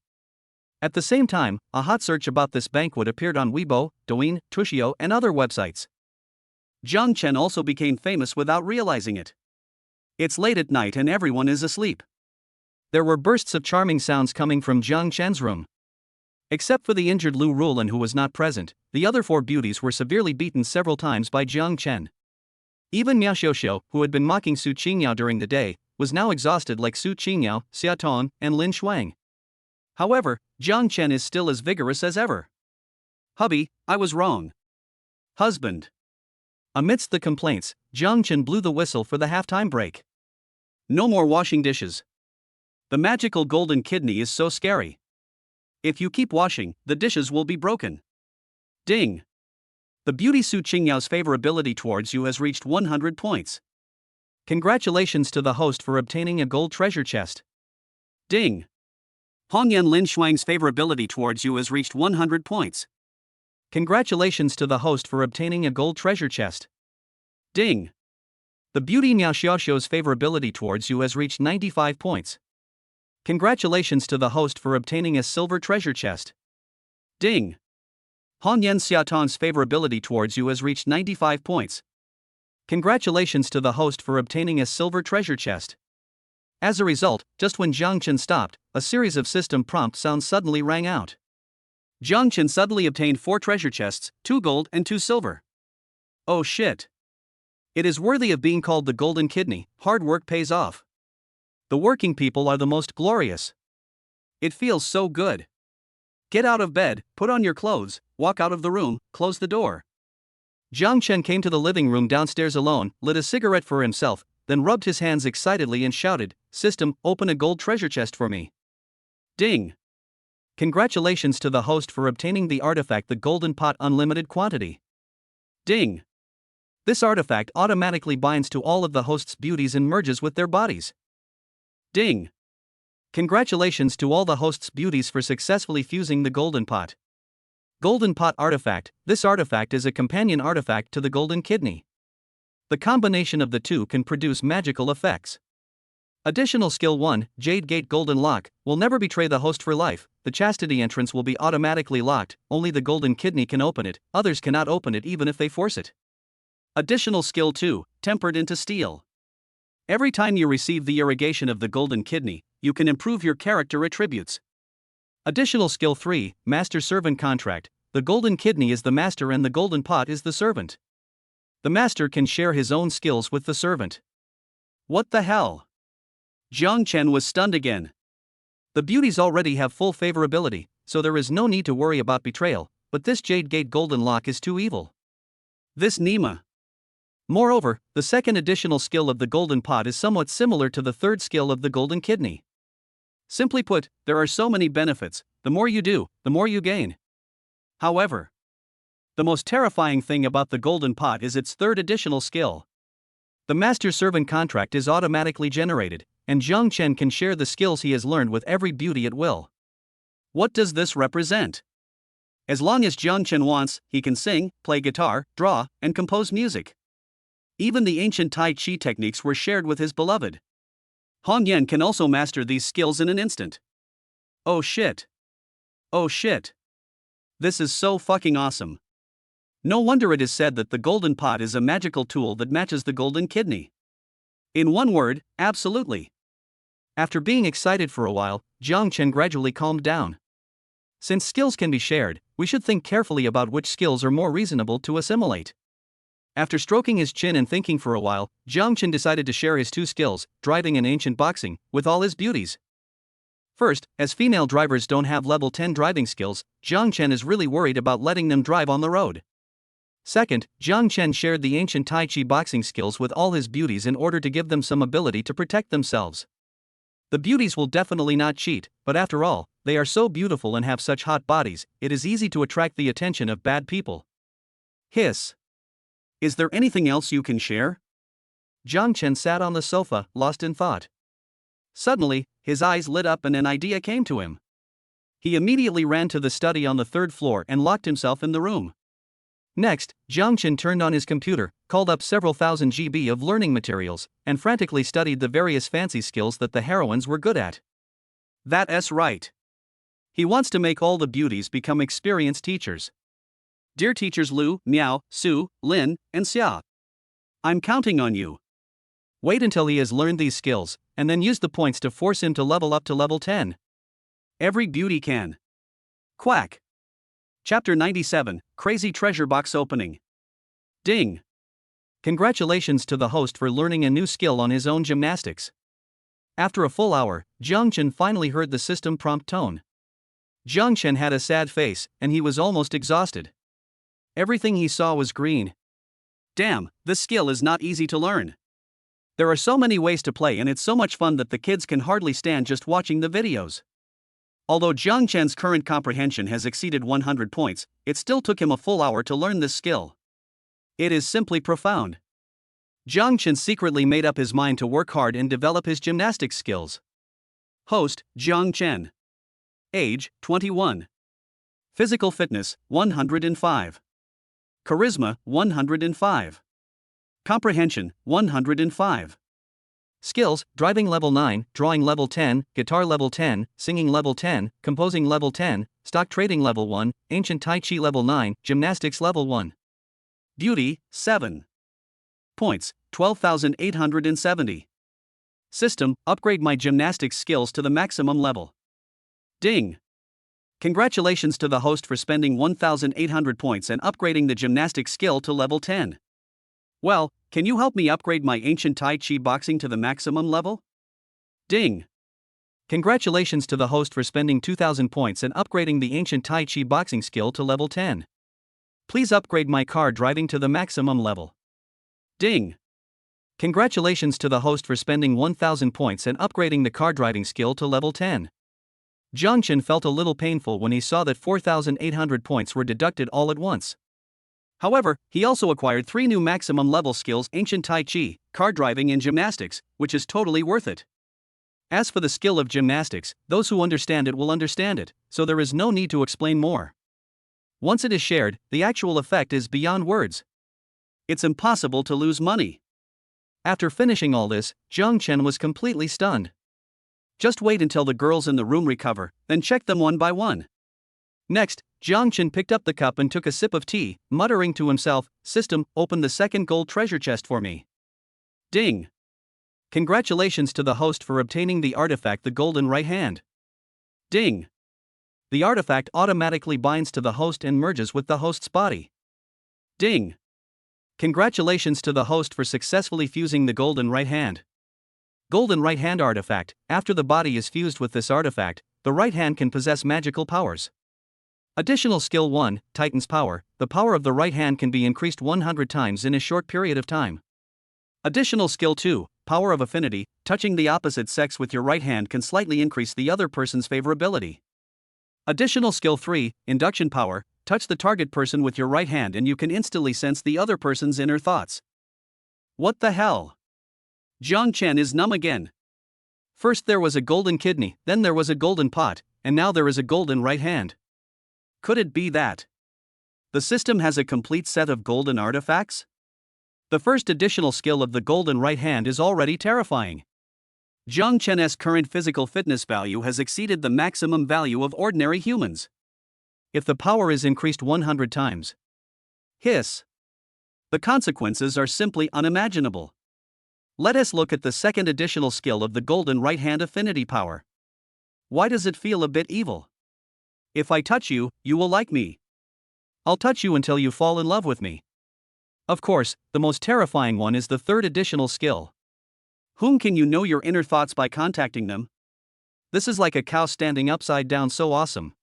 S2: At the same time, a hot search about this banquet appeared on Weibo, Douyin, Tushio, and other websites.
S1: Jiang Chen also became famous without realizing it. It's late at night and everyone is asleep.
S2: There were bursts of charming sounds coming from Jiang Chen's room. Except for the injured Lu Rulan, who was not present, the other 4 beauties were severely beaten several times by Jiang Chen. Even Miao Xiuxiu, who had been mocking Su Qingyao during the day, was now exhausted like Su Qingyao, Xia Tong, and Lin Shuang. However, Jiang Chen is still as vigorous as ever.
S1: Hubby, I was wrong. Husband.
S2: Amidst the complaints, Jiang Chen blew the whistle for the halftime break.
S1: No more washing dishes. The magical golden kidney is so scary. If you keep washing, the dishes will be broken. Ding. The beauty Su Qingyao's favorability towards you has reached 100 points.
S2: Congratulations to the host for obtaining a gold treasure chest.
S1: Ding. Hongyan Lin Shuang's favorability towards you has reached 100 points.
S2: Congratulations to the host for obtaining a gold treasure chest.
S1: Ding.
S2: The beauty Miao Xiaoxiu's favorability towards you has reached 95 points. Congratulations to the host for obtaining a silver treasure chest.
S1: Ding. Hongyan Xiaotong's favorability towards you has reached 95 points.
S2: Congratulations to the host for obtaining a silver treasure chest. As a result, just when Jiang Chen stopped, a series of system prompt sounds suddenly rang out.
S1: Jiang Chen suddenly obtained 4 treasure chests, 2 gold and 2 silver.
S2: Oh shit. It is worthy of being called the golden kidney. Hard work pays off. The working people are the most glorious. It feels so good. Get out of bed, put on your clothes, walk out of the room, close the door. Jiang Chen came to the living room downstairs alone, lit a cigarette for himself, then rubbed his hands excitedly and shouted, "System, open a gold treasure chest for me." Ding! Congratulations to the host for obtaining the artifact the Golden Pot Unlimited Quantity. Ding! This artifact automatically binds to all of the host's beauties and merges with their bodies. Ding! Congratulations to all the host's beauties for successfully fusing the Golden Pot. Golden Pot Artifact. This artifact is a companion artifact to the Golden Kidney. The combination of the two can produce magical effects. Additional Skill 1, Jade Gate Golden Lock, will never betray the host for life. The chastity entrance will be automatically locked, only the Golden Kidney can open it, others cannot open it even if they force it. Additional Skill 2, Tempered into Steel. Every time you receive the irrigation of the Golden Kidney, you can improve your character attributes. Additional Skill 3, Master-Servant Contract. The Golden Kidney is the master and the Golden Pot is the servant. The master can share his own skills with the servant. What the hell? Jiang Chen was stunned again. The beauties already have full favorability, so there is no need to worry about betrayal, but this Jade Gate Golden Lock is too evil. This Nima. Moreover, the second additional skill of the Golden Pot is somewhat similar to the third skill of the Golden Kidney. Simply put, there are so many benefits, the more you do, the more you gain. However, the most terrifying thing about the Golden Pot is its third additional skill. The Master-Servant Contract is automatically generated, and Jiang Chen can share the skills he has learned with every beauty at will. What does this represent? As long as Jiang Chen wants, he can sing, play guitar, draw, and compose music. Even the ancient Tai Chi techniques were shared with his beloved. Hong Yan can also master these skills in an instant. Oh shit. Oh shit. This is so fucking awesome. No wonder it is said that the Golden Pot is a magical tool that matches the Golden Kidney. In one word, absolutely. After being excited for a while, Jiang Chen gradually calmed down. Since skills can be shared, we should think carefully about which skills are more reasonable to assimilate. After stroking his chin and thinking for a while, Jiang Chen decided to share his two skills, driving and ancient boxing, with all his beauties. First, as female drivers don't have level 10 driving skills, Jiang Chen is really worried about letting them drive on the road. Second, Jiang Chen shared the ancient Tai Chi boxing skills with all his beauties in order to give them some ability to protect themselves. The beauties will definitely not cheat, but after all, they are so beautiful and have such hot bodies, it is easy to attract the attention of bad people. Hiss. Is there anything else you can share? Jiang Chen sat on the sofa, lost in thought. Suddenly, his eyes lit up and an idea came to him. He immediately ran to the study on the third floor and locked himself in the room. Next, Jiang Chen turned on his computer, called up several thousand GB of learning materials, and frantically studied the various fancy skills that the heroines were good at. That's right. He wants to make all the beauties become experienced teachers. Dear teachers Lu, Miao, Su, Lin, and Xia, I'm counting on you. Wait until he has learned these skills, and then use the points to force him to level up to level 10. Every beauty can. Quack. Chapter 97, Crazy Treasure Box Opening. Ding. Congratulations to the host for learning a new skill on his own gymnastics. After a full hour, Jiang Chen finally heard the system prompt tone. Jiang Chen had a sad face, and he was almost exhausted. Everything he saw was green. Damn, this skill is not easy to learn. There are so many ways to play and it's so much fun that the kids can hardly stand just watching the videos. Although Jiang Chen's current comprehension has exceeded 100 points, it still took him a full hour to learn this skill. It is simply profound. Jiang Chen secretly made up his mind to work hard and develop his gymnastics skills. Host, Jiang Chen. Age, 21. Physical fitness, 105. Charisma, 105. Comprehension, 105. Skills, driving level 9, drawing level 10, guitar level 10, singing level 10, composing level 10, stock trading level 1, ancient Tai Chi level 9, gymnastics level 1. Beauty, 7. Points, 12,870. System, upgrade my gymnastics skills to the maximum level. Ding. Congratulations to the host for spending 1,800 points and upgrading the gymnastics skill to level 10.
S1: Well, can you help me upgrade my ancient Tai Chi boxing to the maximum level? Ding.
S2: Congratulations to the host for spending 2,000 points and upgrading the ancient Tai Chi boxing skill to level 10. Please upgrade my car driving to the maximum level.
S1: Ding.
S2: Congratulations to the host for spending 1,000 points and upgrading the car driving skill to level 10. Jiang Chen felt a little painful when he saw that 4,800 points were deducted all at once.
S1: However, he also acquired 3 new maximum level skills: ancient Tai Chi, car driving, and gymnastics, which is totally worth it. As for the skill of gymnastics, those who understand it will understand it, so there is no need to explain more. Once it is shared, the actual effect is beyond words. It's impossible to lose money.
S2: After finishing all this, Jiang Chen was completely stunned.
S1: Just wait until the girls in the room recover, then check them one by one.
S2: Next, Jiang Chen picked up the cup and took a sip of tea, muttering to himself, "System, open the second gold treasure chest for me."
S1: Ding.
S2: Congratulations to the host for obtaining the artifact, the golden right hand.
S1: Ding.
S2: The artifact automatically binds to the host and merges with the host's body.
S1: Ding.
S2: Congratulations to the host for successfully fusing the golden right hand. Golden right hand artifact. After the body is fused with this artifact, the right hand can possess magical powers. Additional skill 1, Titan's power. The power of the right hand can be increased 100 times in a short period of time.
S1: Additional skill 2, power of affinity. Touching the opposite sex with your right hand can slightly increase the other person's favorability. Additional skill 3, induction power. Touch the target person with your right hand and you can instantly sense the other person's inner thoughts. What the hell? Jiang Chen is numb again.
S2: First there was a golden kidney, then there was a golden pot, and now there is a golden right hand.
S1: Could it be that the system has a complete set of golden artifacts? The first additional skill of the golden right hand is already terrifying. Jiang Chen's current physical fitness value has exceeded the maximum value of ordinary humans.
S2: If the power is increased 100 times.
S1: Hiss. The consequences are simply unimaginable. Let us look at the second additional skill of the golden right hand, affinity power. Why does it feel a bit evil? If I touch you, you will like me.
S2: I'll touch you until you fall in love with me. Of course, the most terrifying one is the third additional skill.
S1: Whom can you know your inner thoughts by contacting them?
S2: This is like a cow standing upside down, so awesome.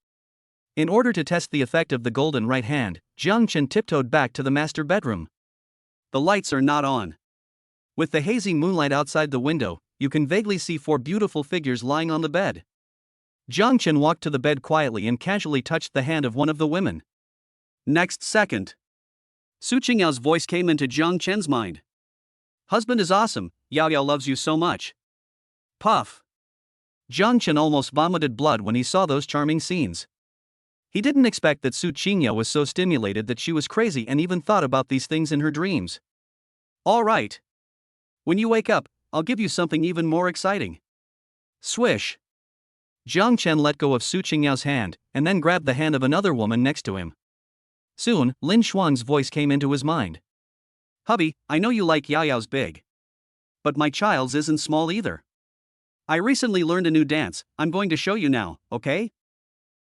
S2: In order to test the effect of the golden right hand, Jiang Chen tiptoed back to the master bedroom.
S1: The lights are not on.
S2: With the hazy moonlight outside the window, you can vaguely see 4 beautiful figures lying on the bed. Jiang Chen walked to the bed quietly and casually touched the hand of one of the women.
S1: Next second, Su Qingyao's voice came into Jiang Chen's mind. Husband is awesome, Yao Yao loves you so much. Puff.
S2: Jiang Chen almost vomited blood when he saw those charming scenes. He didn't expect that Su Qingyao was so stimulated that she was crazy and even thought about these things in her dreams.
S1: All right. When you wake up, I'll give you something even more exciting. Swish.
S2: Jiang Chen let go of Su Qingyao's hand, and then grabbed the hand of another woman next to him. Soon, Lin Xuan's voice came into his mind.
S1: Hubby, I know you like Yao Yao's big. But my child's isn't small either. I recently learned a new dance, I'm going to show you now, okay?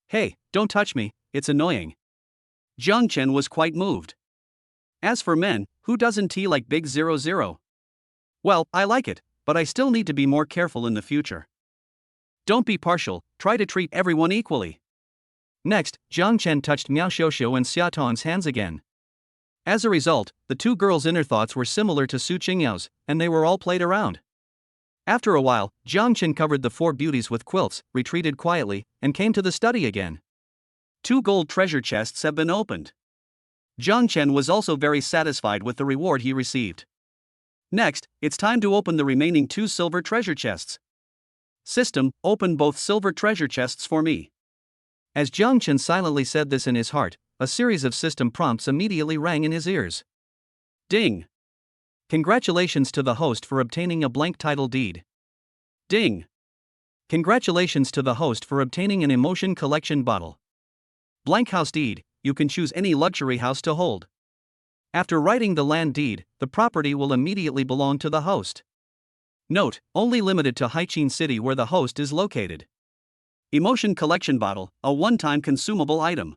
S2: Hey, don't touch me, it's annoying.
S1: Jiang Chen was quite moved. As for men, who doesn't like Big 00? Well, I like it, but I still need to be more careful in the future. Don't be partial, try to treat everyone equally.
S2: Next, Jiang Chen touched Miao Xiuxiu and Xia Tong's hands again. As a result, the 2 girls' inner thoughts were similar to Su Qingyao's, and they were all played around. After a while, Jiang Chen covered the 4 beauties with quilts, retreated quietly, and came to the study again.
S1: 2 gold treasure chests have been opened. Jiang Chen was also very satisfied with the reward he received. Next, it's time to open the remaining 2 silver treasure chests. System, open both silver treasure chests for me.
S2: As Jiang Chen silently said this in his heart, a series of system prompts immediately rang in his ears.
S1: Ding.
S2: Congratulations to the host for obtaining a blank title deed.
S1: Ding.
S2: Congratulations to the host for obtaining an emotion collection bottle. Blank house deed, you can choose any luxury house to hold. After writing the land deed, the property will immediately belong to the host. Note, only limited to Haichin City where the host is located.
S1: Emotion collection bottle, a one-time consumable item.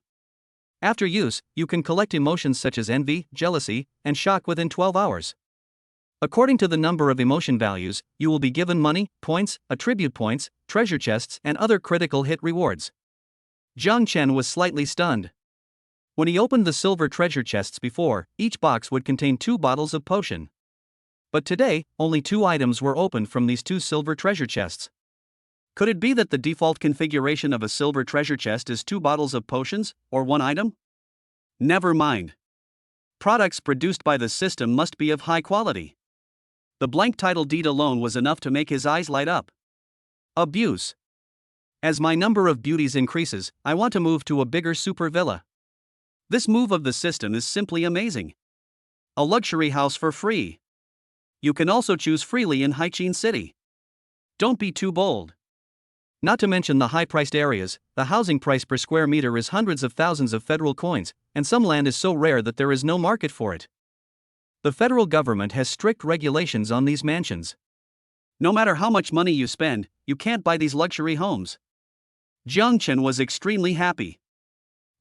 S2: After use, you can collect emotions such as envy, jealousy, and shock within 12 hours. According to the number of emotion values, you will be given money, points, attribute points, treasure chests, and other critical hit rewards. Jiang Chen was slightly stunned. When he opened the silver treasure chests before, each box would contain 2 bottles of potion. But today, only 2 items were opened from these 2 silver treasure chests. Could it be that the default configuration of a silver treasure chest is 2 bottles of potions, or 1 item? Never mind. Products produced by the system must be of high quality. The blank title deed alone was enough to make his eyes light up. Abuse. As my number of beauties increases, I want to move to a bigger super villa. This move of the system is simply amazing. A luxury house for free. You can also choose freely in Haichin City. Don't be too bold. Not to mention the high-priced areas, the housing price per square meter is hundreds of thousands of federal coins, and some land is so rare that there is no market for it. The federal government has strict regulations on these mansions. No matter how much money you spend, you can't buy these luxury homes. Jiang Chen was extremely happy.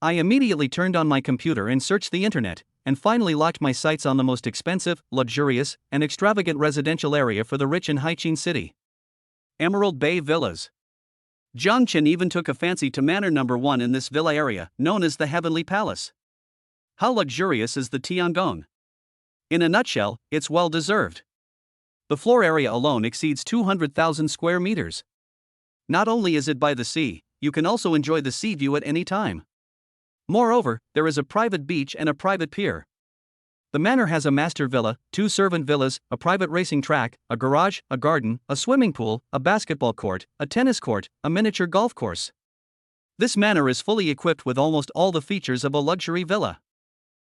S2: I immediately turned on my computer and searched the internet, and finally locked my sights on the most expensive, luxurious, and extravagant residential area for the rich in Haichin City. Emerald Bay Villas. Jiang Chen even took a fancy to manor number 1 in this villa area, known as the Heavenly Palace. How luxurious is the Tiangong? In a nutshell, it's well deserved. The floor area alone exceeds 200,000 square meters. Not only is it by the sea, you can also enjoy the sea view at any time. Moreover, there is a private beach and a private pier. The manor has a master villa, 2 servant villas, a private racing track, a garage, a garden, a swimming pool, a basketball court, a tennis court, a miniature golf course. This manor is fully equipped with almost all the features of a luxury villa.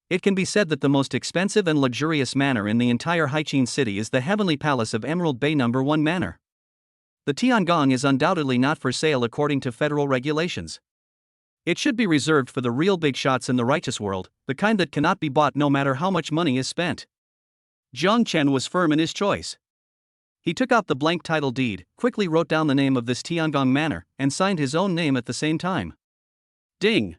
S2: It can be said that the most expensive and luxurious manor in the entire Haichin City is the Heavenly Palace of Emerald Bay No. 1 Manor. The Tiangong is undoubtedly not for sale according to federal regulations. It should be reserved for the real big shots in the righteous world, the kind that cannot be bought no matter how much money is spent. Jiang Chen was firm in his choice. He took out the blank title deed, quickly wrote down the name of this Tiangong manor, and signed his own name at the same time. Ding!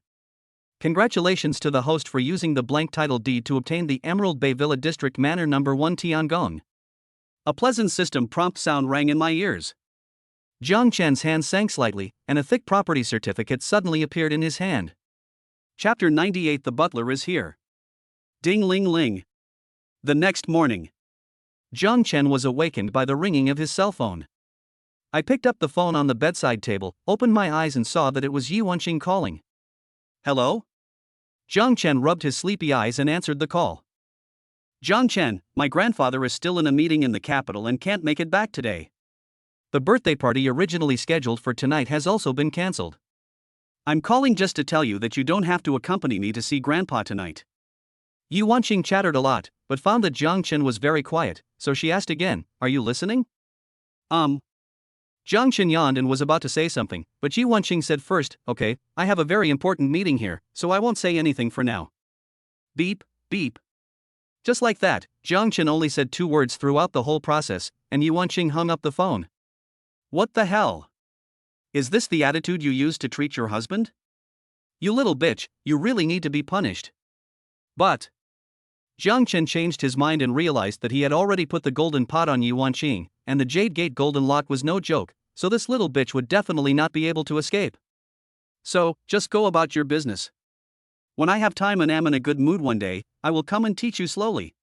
S2: Congratulations to the host for using the blank title deed to obtain the Emerald Bay Villa District Manor No. 1 Tiangong. A pleasant system prompt sound rang in my ears. Jiang Chen's hand sank slightly, and a thick property certificate suddenly appeared in his hand. Chapter 98. The butler is here. Ding ling ling. The next morning, Jiang Chen was awakened by the ringing of his cell phone. I picked up the phone on the bedside table, opened my eyes and saw that it was Yi Wenqing calling. Hello? Jiang Chen rubbed his sleepy eyes and answered the call. Jiang Chen, my grandfather is still in a meeting in the capital and can't make it back today. The birthday party originally scheduled for tonight has also been cancelled. I'm calling just to tell you that you don't have to accompany me to see Grandpa tonight. Yi Wenqing chattered a lot, but found that Jiang Chen was very quiet, so she asked again, Are you listening? Jiang Chen yawned and was about to say something, but Yi Wenqing said first, Okay, I have a very important meeting here, so I won't say anything for now. Beep, beep. Just like that, Jiang Chen only said 2 words throughout the whole process, and Yi Wenqing hung up the phone. What the hell? Is this the attitude you use to treat your husband? You little bitch, you really need to be punished. But Jiang Chen changed his mind and realized that he had already put the golden pot on Yi Wenqing, and the Jade Gate golden lock was no joke, so this little bitch would definitely not be able to escape. So, just go about your business. When I have time and am in a good mood one day, I will come and teach you slowly.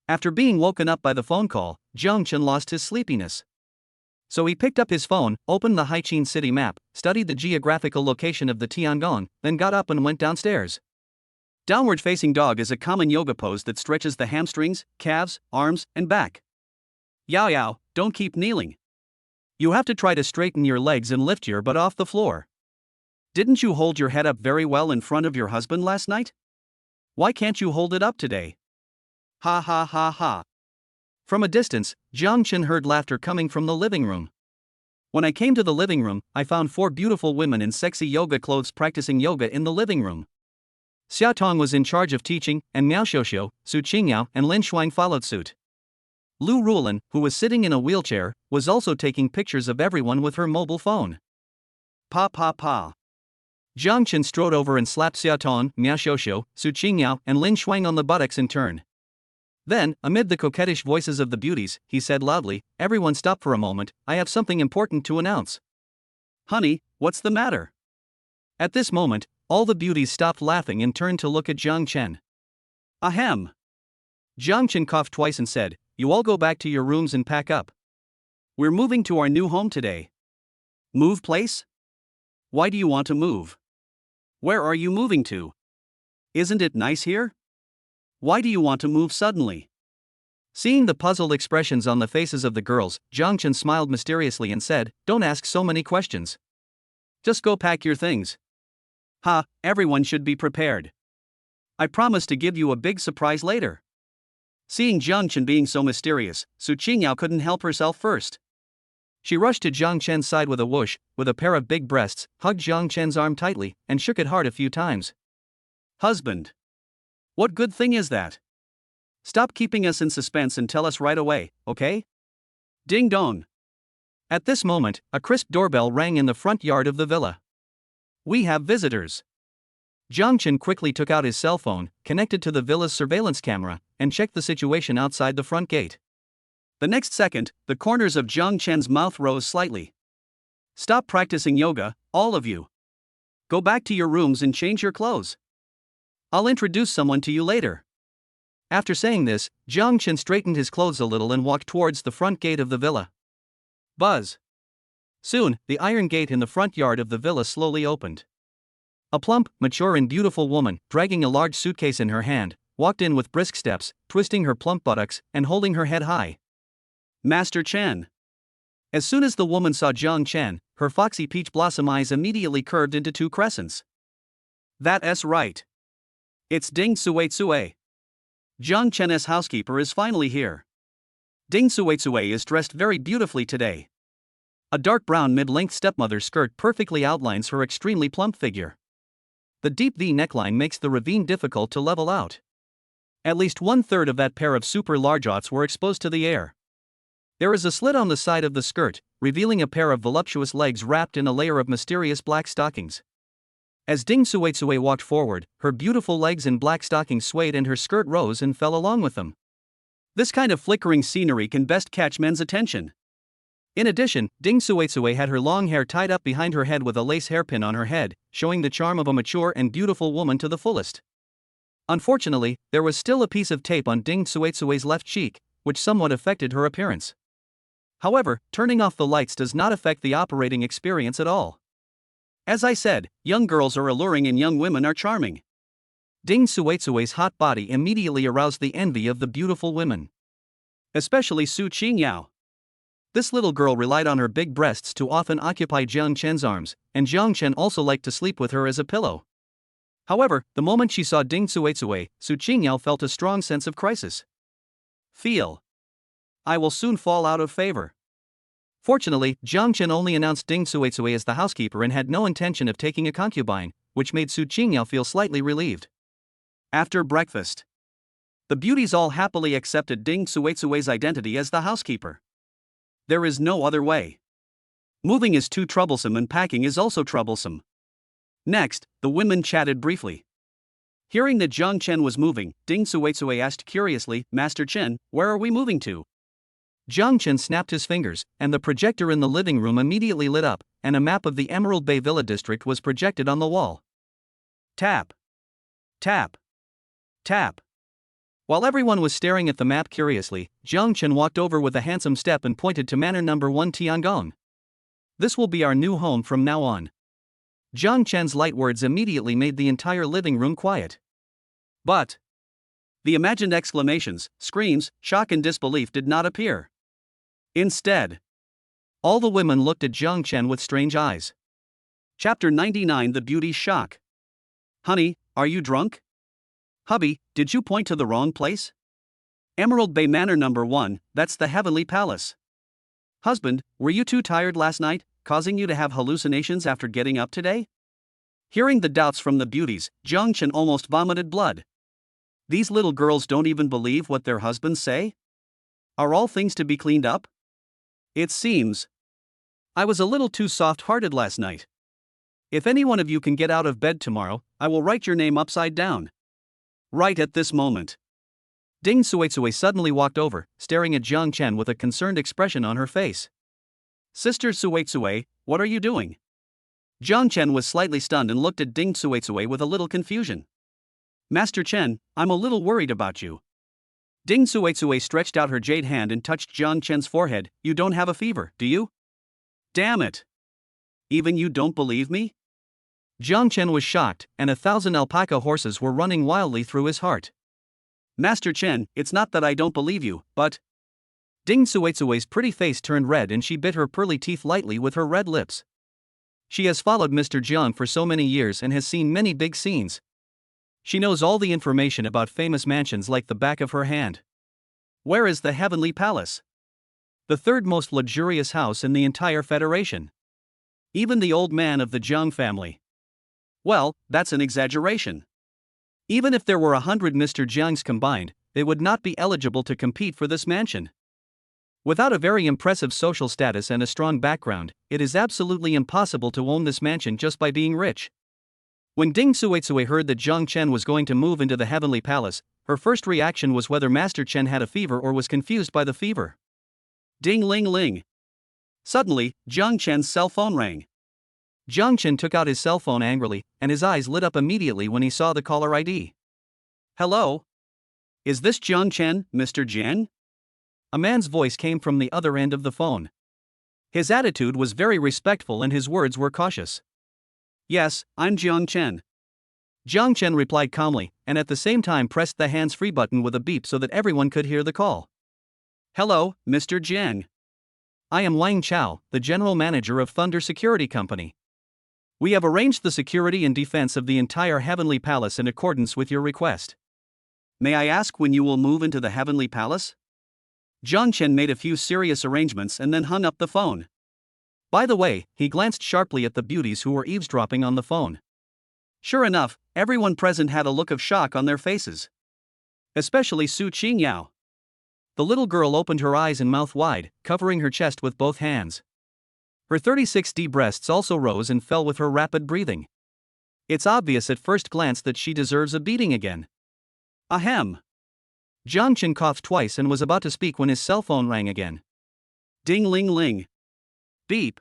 S2: After being woken up by the phone call, Jiang Chen lost his sleepiness. So he picked up his phone, opened the Haichin City map, studied the geographical location of the Tiangong, then got up and went downstairs. Downward-facing dog is a common yoga pose that stretches the hamstrings, calves, arms, and back. Yao Yao, don't keep kneeling. You have to try to straighten your legs and lift your butt off the floor. Didn't you hold your head up very well in front of your husband last night? Why can't you hold it up today? Ha ha ha ha. From a distance, Jiang Chen heard laughter coming from the living room. When I came to the living room, I found 4 beautiful women in sexy yoga clothes practicing yoga in the living room. Xia Tong was in charge of teaching, and Miao Xiuxiu, Su Qingyao, and Lin Shuang followed suit. Lu Rulan, who was sitting in a wheelchair, was also taking pictures of everyone with her mobile phone. Pa pa pa. Jiang Chen strode over and slapped Xia Tong, Miao Xiuxiu, Su Qingyao, and Lin Shuang on the buttocks in turn. Then, amid the coquettish voices of the beauties, he said loudly, "Everyone stop for a moment, I have something important to announce."
S1: Honey, what's the matter?
S2: At this moment, all the beauties stopped laughing and turned to look at Jiang Chen.
S1: Ahem.
S2: Jiang Chen coughed twice and said, "You all go back to your rooms and pack up.
S1: We're moving to our new home today. Move place? Why do you want to move? Where are you moving to? Isn't it nice here? Why do you want to move suddenly?"
S2: Seeing the puzzled expressions on the faces of the girls, Jiang Chen smiled mysteriously and said, "Don't ask so many questions.
S1: Just go pack your things. Ha, everyone should be prepared. I promise to give you a big surprise later." Seeing Jiang Chen being so mysterious, Su Qingyao couldn't help herself first.
S2: She rushed to Jiang Chen's side with a whoosh, with a pair of big breasts, hugged Jiang Chen's arm tightly, and shook it hard a few times.
S1: "Husband. What good thing is that? Stop keeping us in suspense and tell us right away, okay? Ding dong."
S2: At this moment, a crisp doorbell rang in the front yard of the villa.
S1: "We have visitors."
S2: Jiang Chen quickly took out his cell phone, connected to the villa's surveillance camera, and checked the situation outside the front gate.
S1: The next second, the corners of Jiang Chen's mouth rose slightly. "Stop practicing yoga, all of you. Go back to your rooms and change your clothes. I'll introduce someone to you later."
S2: After saying this, Jiang Chen straightened his clothes a little and walked towards the front gate of the villa.
S1: Buzz.
S2: Soon, the iron gate in the front yard of the villa slowly opened. A plump, mature and beautiful woman, dragging a large suitcase in her hand, walked in with brisk steps, twisting her plump buttocks, and holding her head high.
S1: "Master Chen." As soon as the woman saw Jiang Chen, her foxy peach blossom eyes immediately curved into two crescents. "That's right. It's Ding Suitsue. Jiang Chen's housekeeper is finally here. Ding Suitsue is dressed very beautifully today. A dark brown mid-length stepmother skirt perfectly outlines her extremely plump figure. The deep V neckline makes the ravine difficult to level out. At least 1/3 of that pair of super large oughts were exposed to the air. There is a slit on the side of the skirt, revealing a pair of voluptuous legs wrapped in a layer of mysterious black stockings. As Ding Suitsue walked forward, her beautiful legs in black stockings swayed and her skirt rose and fell along with them. This kind of flickering scenery can best catch men's attention. In addition, Ding Suitsue had her long hair tied up behind her head with a lace hairpin on her head, showing the charm of a mature and beautiful woman to the fullest. Unfortunately, there was still a piece of tape on Ding Suitsue's left cheek, which somewhat affected her appearance. However, turning off the lights does not affect the operating experience at all. As I said, young girls are alluring and young women are charming. Ding Suitsue's hot body immediately aroused the envy of the beautiful women. Especially Su Qingyao. This little girl relied on her big breasts to often occupy Jiang Chen's arms, and Jiang Chen also liked to sleep with her as a pillow. However, the moment she saw Ding Suitsue, Su Qingyao felt a strong sense of crisis. "Feel. I will soon fall out of favor." Fortunately, Jiang Chen only announced Ding Suitsue as the housekeeper and had no intention of taking a concubine, which made Su Qingyao feel slightly relieved. After breakfast, the beauties all happily accepted Ding Suitsue's identity as the housekeeper. There is no other way. Moving is too troublesome and packing is also troublesome. Next, the women chatted briefly. Hearing that Jiang Chen was moving, Ding Suitsue asked curiously, "Master Chen, where are we moving to?" Jiang Chen snapped his fingers, and the projector in the living room immediately lit up, and a map of the Emerald Bay Villa district was projected on the wall. Tap. Tap. Tap. While everyone was staring at the map curiously, Jiang Chen walked over with a handsome step and pointed to Manor Number 1 Tiangong. "This will be our new home from now on." Jiang Chen's light words immediately made the entire living room quiet. But the imagined exclamations, screams, shock and disbelief did not appear. Instead, all the women looked at Jiang Chen with strange eyes. Chapter 99: The Beauty's Shock. "Honey, are you drunk? Hubby, did you point to the wrong place? Emerald Bay Manor Number 1, that's the Heavenly Palace. Husband, were you too tired last night, causing you to have hallucinations after getting up today?" Hearing the doubts from the beauties, Jiang Chen almost vomited blood. These little girls don't even believe what their husbands say? Are all things to be cleaned up? It seems I was a little too soft-hearted last night. If any one of you can get out of bed tomorrow, I will write your name upside down. Right at this moment.
S2: Ding Suetsue suddenly walked over, staring at Jiang Chen with a concerned expression on her face.
S1: Sister Suetsue, what are you doing? Jiang Chen was slightly stunned and looked at Ding Suetsue with a little confusion. Master Chen, I'm a little worried about you. Ding Suetsue stretched out her jade hand and touched Jiang Chen's forehead. You don't have a fever, do you? Damn it. Even you don't believe me?
S2: Jiang Chen was shocked, and 1,000 alpaca horses were running wildly through his heart.
S1: Master Chen, it's not that I don't believe you, but…
S2: Ding Suetsue's pretty face turned red and she bit her pearly teeth lightly with her red lips. She has followed Mr. Jiang for so many years and has seen many big scenes. She knows all the information about famous mansions like the back of her hand.
S1: Where is the Heavenly Palace?
S2: The third most luxurious house in the entire Federation.
S1: Even the old man of the Jiang family. Well, that's an exaggeration. Even if there were 100 Mr. Jiangs combined, they would not be eligible to compete for this mansion.
S2: Without a very impressive social status and a strong background, it is absolutely impossible to own this mansion just by being rich. When Ding Suetsue heard that Jiang Chen was going to move into the Heavenly Palace, her first reaction was whether Master Chen had a fever or was confused by the fever.
S1: Ding ling ling. Suddenly, Jiang Chen's cell phone rang.
S2: Jiang Chen took out his cell phone angrily, and his eyes lit up immediately when he saw the caller ID.
S1: Hello? Is this Jiang Chen, Mr. Jiang?
S2: A man's voice came from the other end of the phone. His attitude was very respectful and his words were cautious.
S1: Yes, I'm Jiang Chen.
S2: Jiang Chen replied calmly, and at the same time pressed the hands-free button with a beep so that everyone could hear the call.
S1: Hello, Mr. Jiang.
S2: I am Wang Chao, the general manager of Thunder Security Company. We have arranged the security and defense of the entire Heavenly Palace in accordance with your request.
S1: May I ask when you will move into the Heavenly Palace? Jiang Chen made a few serious arrangements and then hung up the phone.
S2: By the way, he glanced sharply at the beauties who were eavesdropping on the phone.
S1: Sure enough, everyone present had a look of shock on their faces. Especially Su Qingyao.
S2: The little girl opened her eyes and mouth wide, covering her chest with both hands. Her 36D breasts also rose and fell with her rapid breathing. It's obvious at first glance that she deserves a beating again.
S1: Ahem.
S2: Jiang Chen coughed twice and was about to speak when his cell phone rang again.
S1: Ding ling ling. Beep.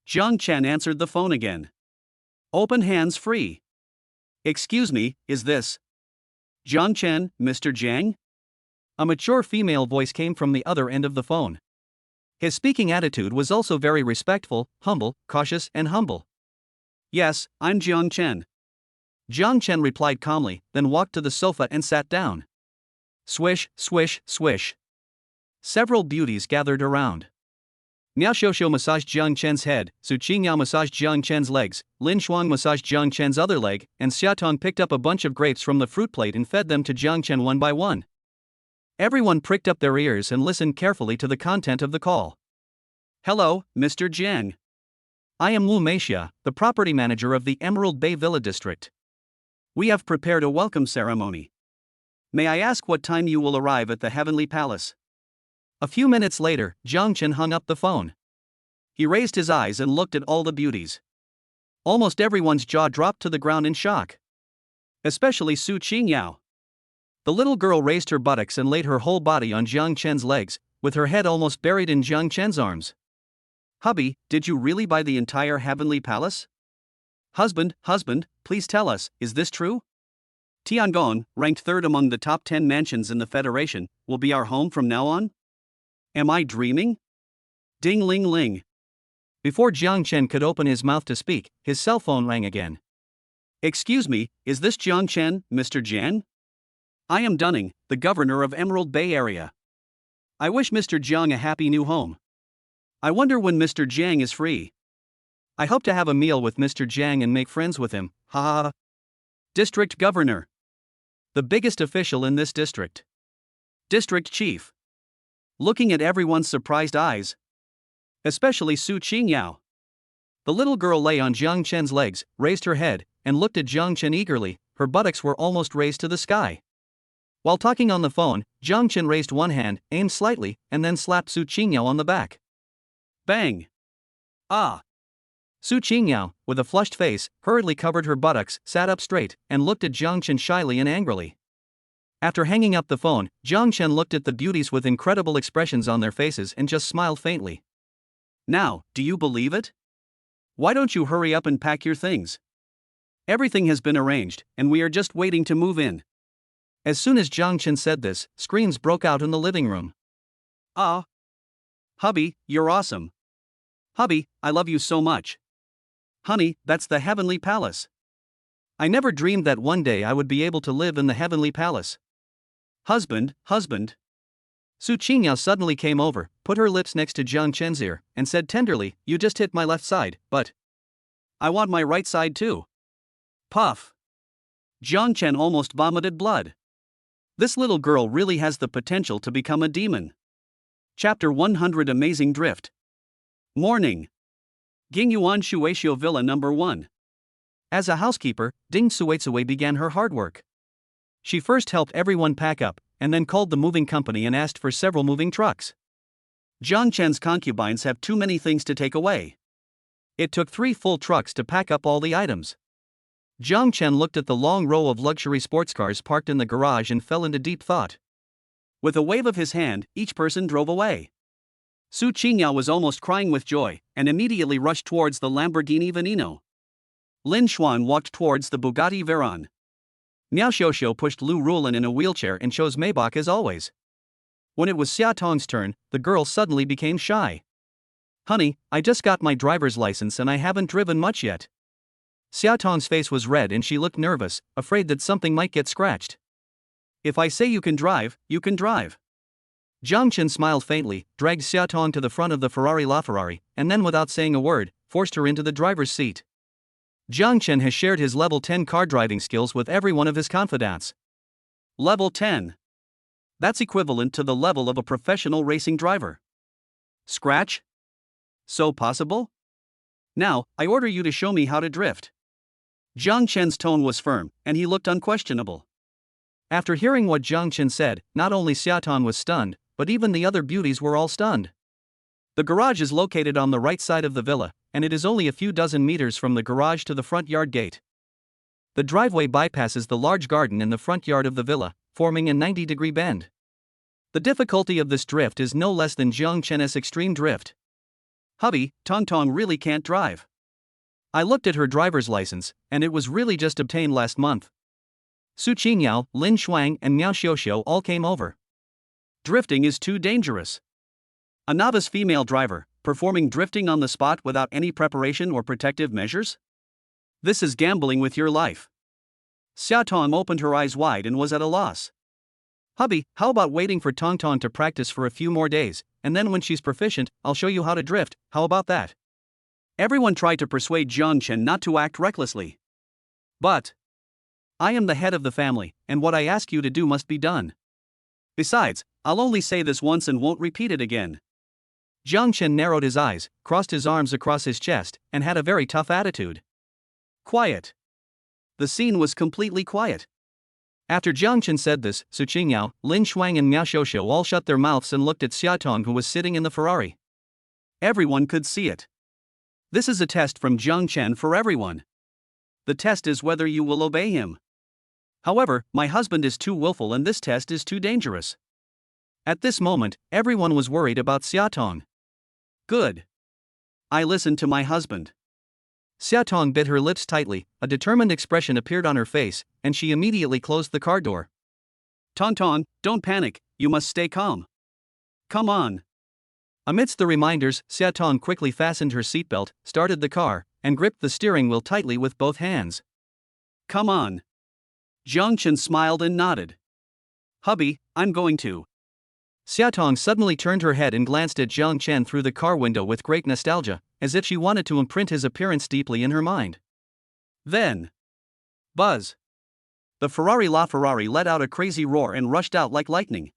S1: Jiang Chen answered the phone again. Open hands free. Excuse me, is this Jiang Chen, Mr. Jiang?
S2: A mature female voice came from the other end of the phone. His speaking attitude was also very respectful, humble, cautious, and humble.
S1: Yes, I'm Jiang Chen.
S2: Jiang Chen replied calmly, then walked to the sofa and sat down. Swish, swish, swish. Several beauties gathered around. Miao Xiuxiu massaged Jiang Chen's head, Su Qingyao massaged Jiang Chen's legs, Lin Shuang massaged Jiang Chen's other leg, and Xiaotong picked up a bunch of grapes from the fruit plate and fed them to Jiang Chen one by one. Everyone pricked up their ears and listened carefully to the content of the call.
S1: Hello, Mr. Jiang.
S2: I am Wu Meixia, the property manager of the Emerald Bay Villa District.
S1: We have prepared a welcome ceremony. May I ask what time you will arrive at the Heavenly Palace?
S2: A few minutes later, Jiang Chen hung up the phone.
S1: He raised his eyes and looked at all the beauties. Almost everyone's jaw dropped to the ground in shock. Especially Su Qingyao. The little girl raised her buttocks and laid her whole body on Jiang Chen's legs, with her head almost buried in Jiang Chen's arms. Hubby, did you really buy the entire Heavenly Palace? Husband, please tell us, is this true? Tiangong, ranked third among the top 10 mansions in the Federation, will be our home from now on? Am I dreaming? Ding ling ling.
S2: Before Jiang Chen could open his mouth to speak, his cell phone rang again.
S1: Excuse me, is this Jiang Chen, Mr. Jiang? I am Dunning, the governor of Emerald Bay Area. I wish Mr. Jiang a happy new home. I wonder when Mr. Jiang is free. I hope to have a meal with Mr. Jiang and make friends with him, ha ha ha. District Governor. The biggest official in this district. District Chief. Looking at everyone's surprised eyes. Especially Su Qingyao. The little girl lay on Jiang Chen's legs, raised her head, and looked at Jiang Chen eagerly. Her buttocks were almost raised to the sky. While talking on the phone, Jiang Chen raised one hand, aimed slightly, and then slapped Su Qingyao on the back. Bang! Ah!
S2: Su Qingyao, with a flushed face, hurriedly covered her buttocks, sat up straight, and looked at Jiang Chen shyly and angrily. After hanging up the phone, Jiang Chen looked at the beauties with incredible expressions on their faces and just smiled faintly.
S1: Now, do you believe it? Why don't you hurry up and pack your things? Everything has been arranged, and we are just waiting to move in.
S2: As soon as Jiang Chen said this, screams broke out in the living room.
S1: Ah! Hubby, you're awesome. Hubby, I love you so much. Honey, that's the heavenly palace.
S2: I never dreamed that one day I would be able to live in the heavenly palace.
S1: Husband, husband.
S2: Su Qingyao suddenly came over, put her lips next to Jiang Chen's ear, and said tenderly, "You just hit my left side, but
S1: I want my right side too." Puff. Jiang Chen almost vomited blood. This little girl really has the potential to become a demon. Chapter 100 Amazing Drift. Morning. Gingyuan Shuexiu Villa Number 1.
S2: As a housekeeper, Ding Suizue began her hard work. She first helped everyone pack up, and then called the moving company and asked for several moving trucks.
S1: Jiang Chen's concubines have too many things to take away.
S2: It took 3 full trucks to pack up all the items. Jiang Chen looked at the long row of luxury sports cars parked in the garage and fell into deep thought.
S1: With a wave of his hand, each person drove away. Su Qingyao was almost crying with joy, and immediately rushed towards the Lamborghini Veneno. Lin Xuan walked towards the Bugatti Veyron. Miao Xiuxiu pushed Lu Rulin in a wheelchair and chose Maybach as always. When it was Xia Tong's turn, the girl suddenly became shy. "Honey, I just got my driver's license and I haven't driven much yet." Xia Tong's face was red and she looked nervous, afraid that something might get scratched. "If I say you can drive, you can drive."
S2: Jiang Chen smiled faintly, dragged Xia Tong to the front of the Ferrari LaFerrari, and then without saying a word, forced her into the driver's seat. Jiang Chen has shared his level 10 car driving skills with every one of his confidants.
S1: Level 10. That's equivalent to the level of a professional racing driver. Scratch? So possible? Now, I order you to show me how to drift. Jiang Chen's tone was firm, and he looked unquestionable.
S2: After hearing what Jiang Chen said, not only Xia Tong was stunned, but even the other beauties were all stunned. The garage is located on the right side of the villa, and it is only a few dozen meters from the garage to the front yard gate. The driveway bypasses the large garden in the front yard of the villa, forming a 90-degree bend. The difficulty of this drift is no less than Jiang Chen's extreme drift.
S1: "Hubby, Tong Tong really can't drive."
S2: I looked at her driver's license, and it was really just obtained last month. Su Qingyao, Lin Shuang, and Miao Xiuxiu all came over.
S1: "Drifting is too dangerous. A novice female driver, performing drifting on the spot without any preparation or protective measures? This is gambling with your life." Xia Tong opened her eyes wide and was at a loss.
S2: "Hubby, how about waiting for Tong Tong to practice for a few more days, and then when she's proficient, I'll show you how to drift, how about that?"
S1: Everyone tried to persuade Jiang Chen not to act recklessly. "But I am the head of the family, and what I ask you to do must be done. Besides, I'll only say this once and won't repeat it again."
S2: Jiang Chen narrowed his eyes, crossed his arms across his chest, and had a very tough attitude.
S1: Quiet. The scene was completely quiet.
S2: After Jiang Chen said this, Su Qingyao, Lin Shuang and Miao Xiuxiu all shut their mouths and looked at Xia Tong, who was sitting in the Ferrari.
S1: Everyone could see it. This is a test from Jiang Chen for everyone. The test is whether you will obey him. However, my husband is too willful and this test is too dangerous. At this moment, everyone was worried about Xia Tong. Good. I listened to my husband.
S2: Xia Tong bit her lips tightly, a determined expression appeared on her face, and she immediately closed the car door.
S1: "Tong Tong, don't panic, you must stay calm. Come on."
S2: Amidst the reminders, Xia Tong quickly fastened her seatbelt, started the car, and gripped the steering wheel tightly with both hands.
S1: "Come on." Jiang Chen smiled and nodded. "Hubby, I'm going to."
S2: Xia Tong suddenly turned her head and glanced at Jiang Chen through the car window with great nostalgia, as if she wanted to imprint his appearance deeply in her mind.
S1: Then, buzz! The Ferrari LaFerrari let out a crazy roar and rushed out like lightning.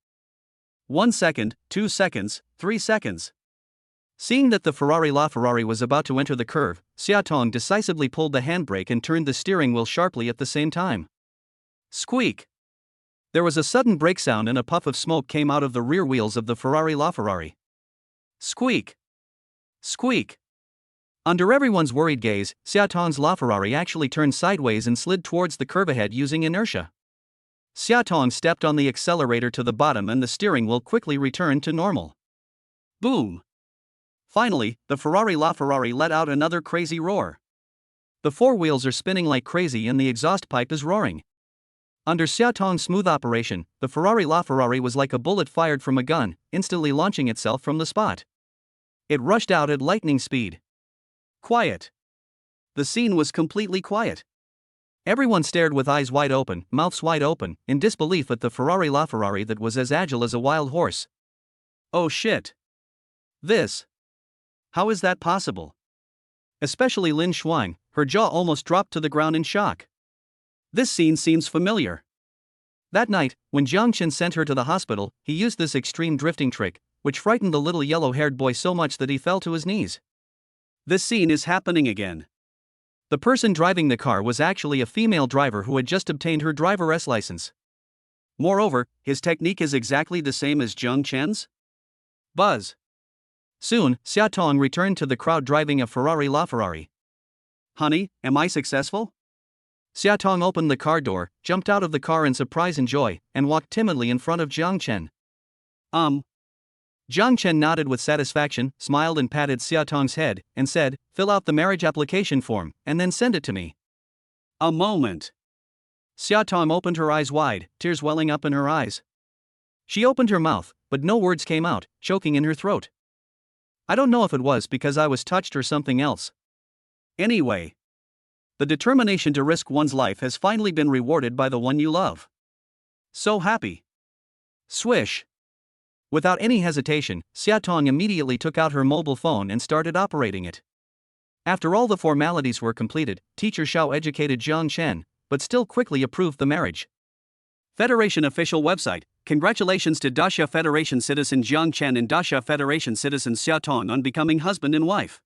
S1: 1 second, 2 seconds, 3 seconds. Seeing that the Ferrari LaFerrari was about to enter the curve, Xia Tong decisively pulled the handbrake and turned the steering wheel sharply at the same time. Squeak! There was a sudden brake sound and a puff of smoke came out of the rear wheels of the Ferrari LaFerrari. Squeak! Squeak!
S2: Under everyone's worried gaze, Xiaotong's LaFerrari actually turned sideways and slid towards the curve ahead using inertia. Xiaotong stepped on the accelerator to the bottom and the steering wheel quickly returned to normal.
S1: Boom! Finally, the LaFerrari let out another crazy roar.
S2: The four wheels are spinning like crazy and the exhaust pipe is roaring. Under Xiaotong's smooth operation, the LaFerrari was like a bullet fired from a gun, instantly launching itself from the spot. It rushed out at lightning speed.
S1: Quiet. The scene was completely quiet.
S2: Everyone stared with eyes wide open, mouths wide open, in disbelief at the LaFerrari that was as agile as a wild horse.
S1: Oh shit. How is that possible?
S2: Especially Lin Shuang, her jaw almost dropped to the ground in shock.
S1: This scene seems familiar.
S2: That night, when Jiang Chen sent her to the hospital, he used this extreme drifting trick, which frightened the little yellow-haired boy so much that he fell to his knees.
S1: This scene is happening again.
S2: The person driving the car was actually a female driver who had just obtained her driver's license.
S1: Moreover, his technique is exactly the same as Jiang Chen's. Buzz.
S2: Soon, Xiaotong returned to the crowd driving a LaFerrari.
S1: Honey, am I successful?
S2: Xiaotong opened the car door, jumped out of the car in surprise and joy, and walked timidly in front of Jiang Chen. Jiang Chen nodded with satisfaction, smiled and patted Xiaotong's head, and said, "Fill out the marriage application form, and then send it to me."
S1: A moment.
S2: Xiaotong opened her eyes wide, tears welling up in her eyes. She opened her mouth, but no words came out, choking in her throat. I don't know if it was because I was touched or something else.
S1: Anyway, the determination to risk one's life has finally been rewarded by the one you love. So happy. Swish.
S2: Without any hesitation, Xiaotong immediately took out her mobile phone and started operating it. After all the formalities were completed, Teacher Xiao educated Jiang Chen, but still quickly approved the marriage.
S1: Federation official website. Congratulations to Daxia Federation citizen Jiang Chen and Daxia Federation citizen Xiaotong on becoming husband and wife.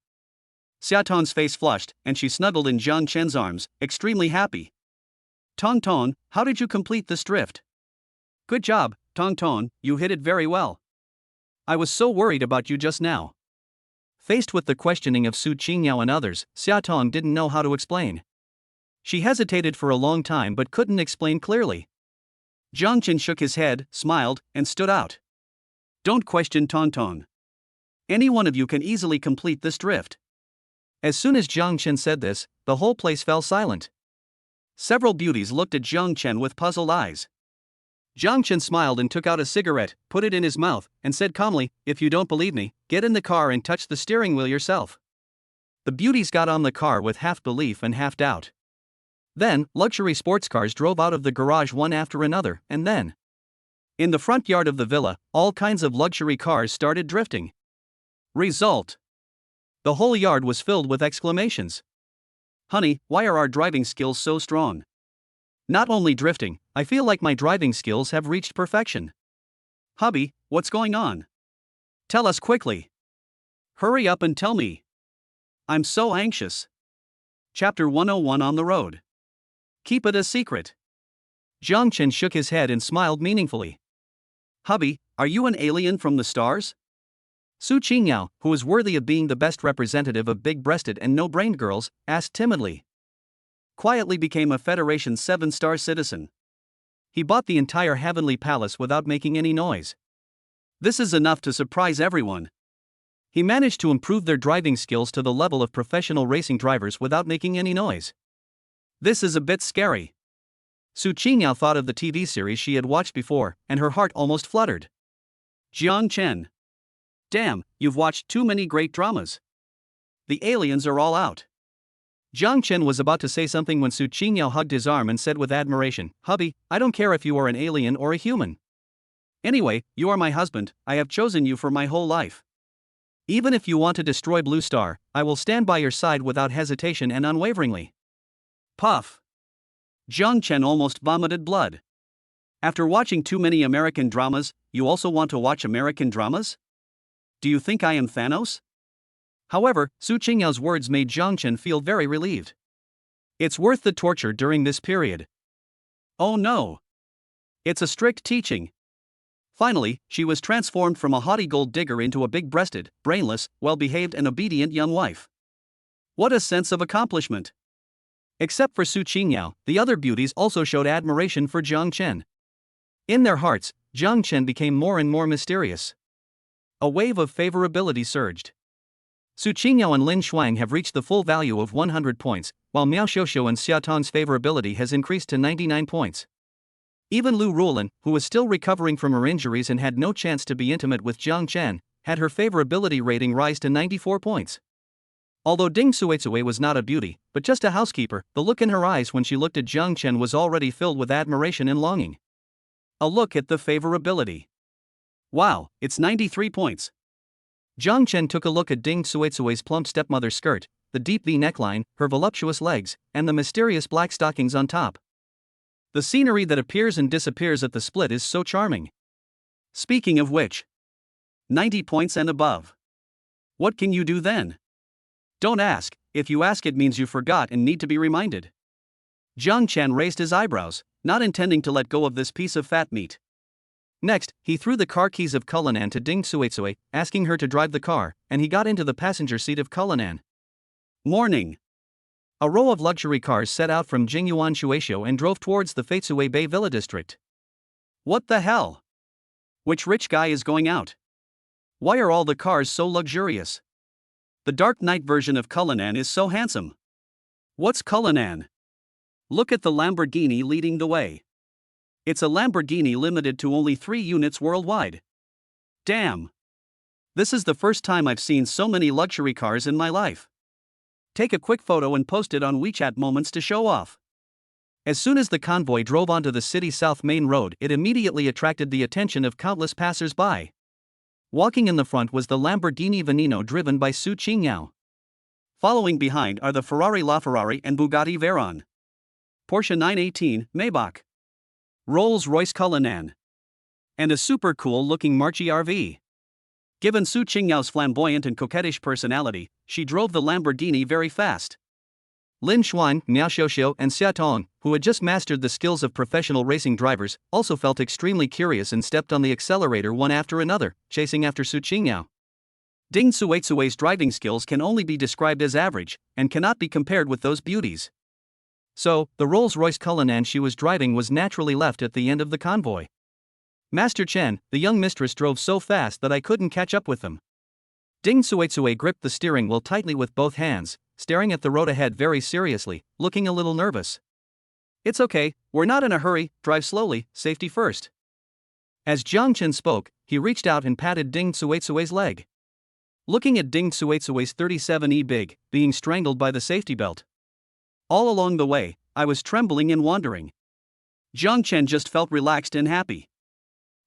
S1: Xiaotong's face flushed, and she snuggled in Jiang Chen's arms, extremely happy. Tong Tong, how did you complete this drift? Good job, Tong Tong, you hit it very well. I was so worried about you just now.
S2: Faced with the questioning of Su Qingyao and others, Xiaotong didn't know how to explain. She hesitated for a long time but couldn't explain clearly.
S1: Jiang Chen shook his head, smiled, and stood out. Don't question Tong Tong. Any one of you can easily complete this drift.
S2: As soon as Jiang Chen said this, the whole place fell silent.
S1: Several beauties looked at Jiang Chen with puzzled eyes.
S2: Jiang Chen smiled and took out a cigarette, put it in his mouth, and said calmly, "If you don't believe me, get in the car and touch the steering wheel yourself." The beauties got on the car with half belief and half doubt. Then, luxury sports cars drove out of the garage one after another, and then, in the front yard of the villa, all kinds of luxury cars started drifting.
S1: Result.
S2: The whole yard was filled with exclamations.
S1: Honey, why are our driving skills so strong?
S2: Not only drifting, I feel like my driving skills have reached perfection.
S1: Hubby, what's going on? Tell us quickly. Hurry up and tell me. I'm so anxious. Chapter 101 on the road. Keep it a secret.
S2: Jiang Chen shook his head and smiled meaningfully.
S1: Hubby, are you an alien from the stars?
S2: Su Qingyao, who was worthy of being the best representative of big-breasted and no-brained girls, asked timidly.
S1: Quietly became a Federation 7-star citizen.
S2: He bought the entire heavenly palace without making any noise.
S1: This is enough to surprise everyone.
S2: He managed to improve their driving skills to the level of professional racing drivers without making any noise.
S1: This is a bit scary.
S2: Su Qingyao thought of the TV series she had watched before, and her heart almost fluttered.
S1: Jiang Chen. Damn, you've watched too many great dramas. The aliens are all out.
S2: Jiang Chen was about to say something when Su Qingyao hugged his arm and said with admiration, "Hubby, I don't care if you are an alien or a human.
S1: Anyway, you are my husband, I have chosen you for my whole life.
S2: Even if you want to destroy Blue Star, I will stand by your side without hesitation and unwaveringly."
S1: Puff. Jiang Chen almost vomited blood. After watching too many American dramas, you also want to watch American dramas? Do you think I am Thanos?
S2: However, Su Qingyao's words made Jiang Chen feel very relieved. It's worth the torture during this period.
S1: Oh no. It's a strict teaching. Finally, she was transformed from a haughty gold digger into a big-breasted, brainless, well-behaved and obedient young wife. What a sense of accomplishment!
S2: Except for Su Qingyao, the other beauties also showed admiration for Jiang Chen. In their hearts, Jiang Chen became more and more mysterious. A wave of favorability surged. Su Qingyao and Lin Shuang have reached the full value of 100 points, while Miao Xiuxiu and Xia Tong's favorability has increased to 99 points. Even Lu Ruolin, who was still recovering from her injuries and had no chance to be intimate with Jiang Chen, had her favorability rating rise to 94 points. Although Ding Suizue was not a beauty, but just a housekeeper, the look in her eyes when she looked at Jiang Chen was already filled with admiration and longing.
S1: A look at the favorability. Wow, it's 93 points.
S2: Jiang Chen took a look at Ding Suizue's plump stepmother skirt, the deep V neckline, her voluptuous legs, and the mysterious black stockings on top. The scenery that appears and disappears at the split is so charming.
S1: Speaking of which, 90 points and above. What can you do then? Don't ask. If you ask, it means you forgot and need to be reminded. Jiang Chen raised his eyebrows, not intending to let go of this piece of fat meat.
S2: Next, he threw the car keys of Cullinan to Ding Suizue, asking her to drive the car, and he got into the passenger seat of Cullinan.
S1: Morning.
S2: A row of luxury cars set out from Jingyuan Shueisho and drove towards the Feitsue Bay Villa district.
S1: What the hell? Which rich guy is going out? Why are all the cars so luxurious? The Dark Knight version of Cullinan is so handsome. What's Cullinan? Look at the Lamborghini leading the way. It's a Lamborghini limited to only 3 units worldwide. Damn. This is the first time I've seen so many luxury cars in my life. Take a quick photo and post it on WeChat Moments to show off.
S2: As soon as the convoy drove onto the city's South Main Road, it immediately attracted the attention of countless passers-by. Walking in the front was the Lamborghini Veneno driven by Su Qingyao.
S1: Following behind are the Ferrari LaFerrari and Bugatti Veyron, Porsche 918 Maybach, Rolls-Royce Cullinan, and a super cool-looking Marchi RV. Given Su Qingyao's flamboyant and coquettish personality, she drove the Lamborghini very fast.
S2: Lin Shuang, Miao Xiuxiu, and Xia Tong, who had just mastered the skills of professional racing drivers, also felt extremely curious and stepped on the accelerator one after another, chasing after Su Qingyao.
S1: Ding Suizue's driving skills can only be described as average, and cannot be compared with those beauties.
S2: So, the Rolls-Royce Cullinan she was driving was naturally left at the end of the convoy. Master Chen, the young mistress, drove so fast that I couldn't catch up with them. Ding Suizue gripped the steering wheel tightly with both hands, staring at the road ahead very seriously, looking a little nervous.
S1: It's okay, we're not in a hurry, drive slowly, safety first.
S2: As Jiang Chen spoke, he reached out and patted Ding Suizue's leg. Looking at Ding Suizue's 37E big, being strangled by the safety belt.
S1: All along the way, I was trembling and wandering. Jiang Chen just felt relaxed and happy.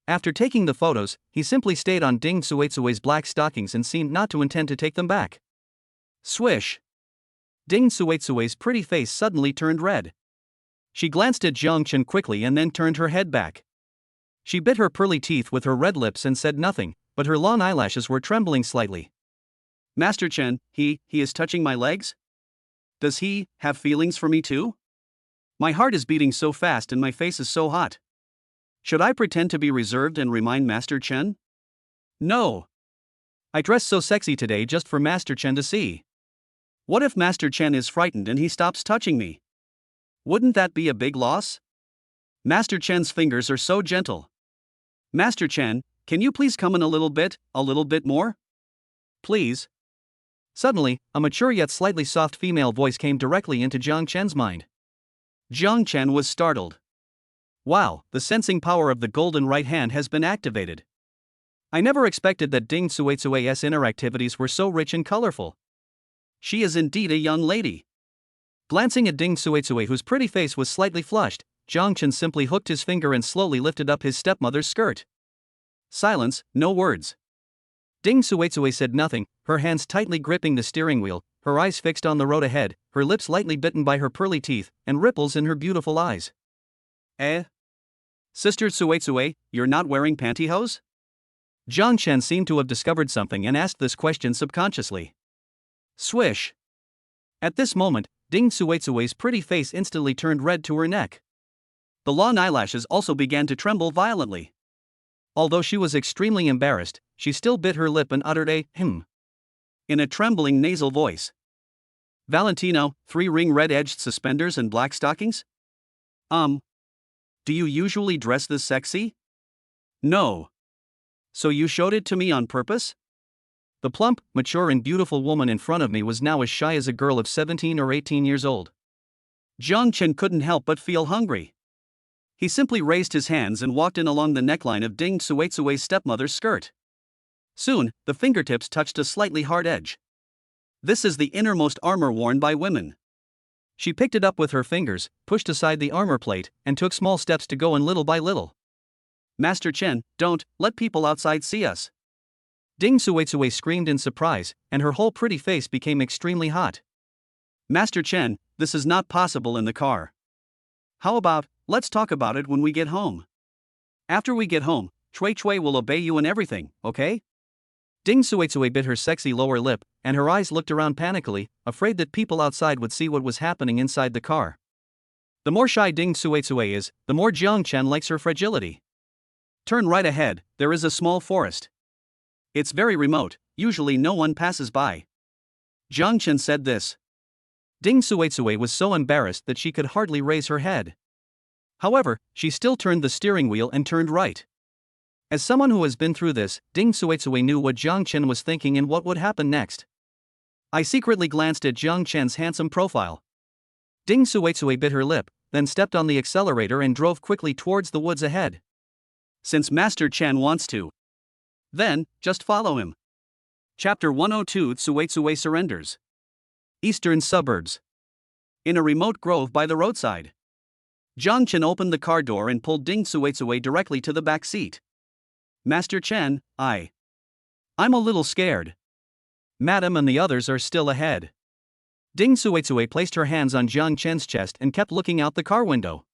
S2: After taking the photos, he simply stayed on Ding Suizue's black stockings and seemed not to intend to take them back.
S1: Swish.
S2: Ding Suizue's pretty face suddenly turned red. She glanced at Jiang Chen quickly and then turned her head back. She bit her pearly teeth with her red lips and said nothing, but her long eyelashes were trembling slightly.
S1: Master Chen, he is touching my legs? Does he have feelings for me too? My heart is beating so fast and my face is so hot. Should I pretend to be reserved and remind Master Chen? No.
S2: I dressed so sexy today just for Master Chen to see.
S1: What if Master Chen is frightened and he stops touching me? Wouldn't that be a big loss? Master Chen's fingers are so gentle. Master Chen, can you please come in a little bit more? Please.
S2: Suddenly, a mature yet slightly soft female voice came directly into Jiang Chen's mind.
S1: Jiang Chen was startled. Wow, the sensing power of the golden right hand has been activated. I never expected that Ding Suizue's inner activities were so rich and colorful. She is indeed a young lady.
S2: Glancing at Ding Suizue, whose pretty face was slightly flushed, Jiang Chen simply hooked his finger and slowly lifted up his stepmother's skirt.
S1: Silence, no words.
S2: Ding Suizue said nothing, her hands tightly gripping the steering wheel, her eyes fixed on the road ahead, her lips lightly bitten by her pearly teeth, and ripples in her beautiful eyes.
S1: Sister Suizue, you're not wearing pantyhose?
S2: Jiang Chen seemed to have discovered something and asked this question subconsciously.
S1: Swish.
S2: At this moment, Ding Suizue's pretty face instantly turned red to her neck.
S1: The long eyelashes also began to tremble violently.
S2: Although she was extremely embarrassed, she still bit her lip and uttered a "hmm"
S1: in a trembling nasal voice. Valentino, 3-ring red-edged suspenders and black stockings? Do you usually dress this sexy? No. So you showed it to me on purpose?
S2: The plump, mature and beautiful woman in front of me was now as shy as a girl of 17 or 18 years old.
S1: Jiang Chen couldn't help but feel hungry. He simply raised his hands and walked in along the neckline of Ding Suetsue's stepmother's skirt. Soon, the fingertips touched a slightly hard edge. This is the innermost armor worn by women.
S2: She picked it up with her fingers, pushed aside the armor plate, and took small steps to go in little by little.
S1: Master Chen, don't let people outside see us.
S2: Ding Suetsue screamed in surprise, and her whole pretty face became extremely hot.
S1: Master Chen, this is not possible in the car. How about, let's talk about it when we get home. After we get home, Cui Cui will obey you in everything, okay?
S2: Ding Suetsue bit her sexy lower lip, and her eyes looked around panically, afraid that people outside would see what was happening inside the car. The more shy Ding Suetsue is, the more Jiang Chen likes her fragility.
S1: Turn right ahead, there is a small forest. It's very remote, usually no one passes by. Jiang Chen said this.
S2: Ding Suetsue was so embarrassed that she could hardly raise her head. However, she still turned the steering wheel and turned right. As someone who has been through this, Ding Suetsue knew what Jiang Chen was thinking and what would happen next.
S1: I secretly glanced at Jiang Chen's handsome profile.
S2: Ding Suetsue bit her lip, then stepped on the accelerator and drove quickly towards the woods ahead.
S1: Since Master Chen wants to, then, just follow him. Chapter 102 Suetsue surrenders.
S2: Eastern suburbs.
S1: In a remote grove by the roadside. Jiang Chen opened the car door and pulled Ding Suetsue directly to the back seat. Master Chen, I'm a little scared.
S2: Madam and the others are still ahead. Ding Suetsue placed her hands on Jiang Chen's chest and kept looking out the car window.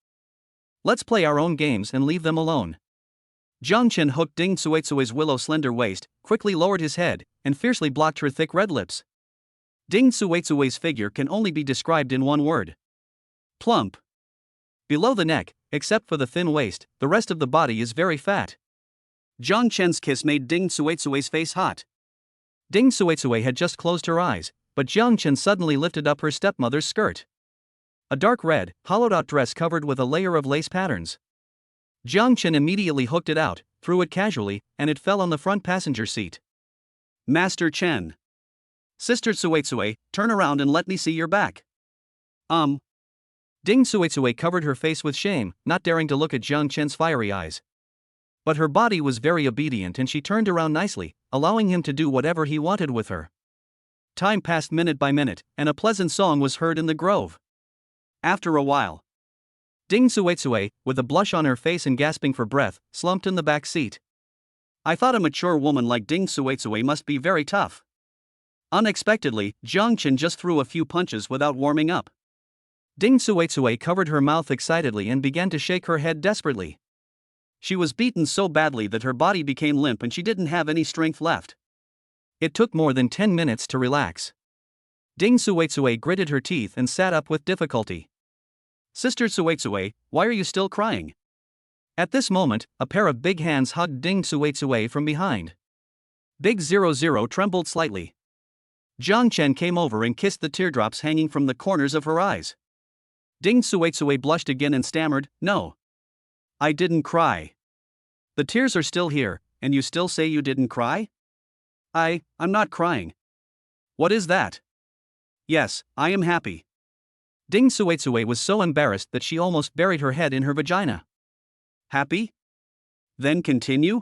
S2: Let's play our own games and leave them alone. Jiang Chen hooked Ding Suetsue's willow slender waist, quickly lowered his head, and fiercely blocked her thick red lips.
S1: Ding Suetsue's figure can only be described in one word. Plump.
S2: Below the neck, except for the thin waist, the rest of the body is very fat.
S1: Jiang Chen's kiss made Ding Suetsue's face hot.
S2: Ding Suetsue had just closed her eyes, but Jiang Chen suddenly lifted up her stepmother's skirt. A dark red, hollowed-out dress covered with a layer of lace patterns. Jiang Chen immediately hooked it out, threw it casually, and it fell on the front passenger seat.
S1: Master Chen. Sister Suetsue, turn around and let me see your back.
S2: Ding Suetsue covered her face with shame, not daring to look at Jiang Chen's fiery eyes. But her body was very obedient and she turned around nicely, allowing him to do whatever he wanted with her.
S1: Time passed minute by minute, and a pleasant song was heard in the grove. After a while,
S2: Ding Suetsue, with a blush on her face and gasping for breath, slumped in the back seat.
S1: I thought a mature woman like Ding Suetsue must be very tough. Unexpectedly, Jiang Chen just threw a few punches without warming up.
S2: Ding Suetsue covered her mouth excitedly and began to shake her head desperately.
S1: She was beaten so badly that her body became limp and she didn't have any strength left.
S2: It took more than 10 minutes to relax. Ding Suetsue gritted her teeth and sat up with difficulty.
S1: Sister Suetsue, why are you still crying?
S2: At this moment, a pair of big hands hugged Ding Suetsue from behind.
S1: Big 00 trembled slightly. Jiang Chen came over and kissed the teardrops hanging from the corners of her eyes. Ding Suetsue blushed again and stammered, No. I didn't cry. The tears are still here, and you still say you didn't cry? I'm not crying. What is that? Yes, I am happy.
S2: Ding Suetsue was so embarrassed that she almost buried her head in her vagina.
S1: Happy? Then continue?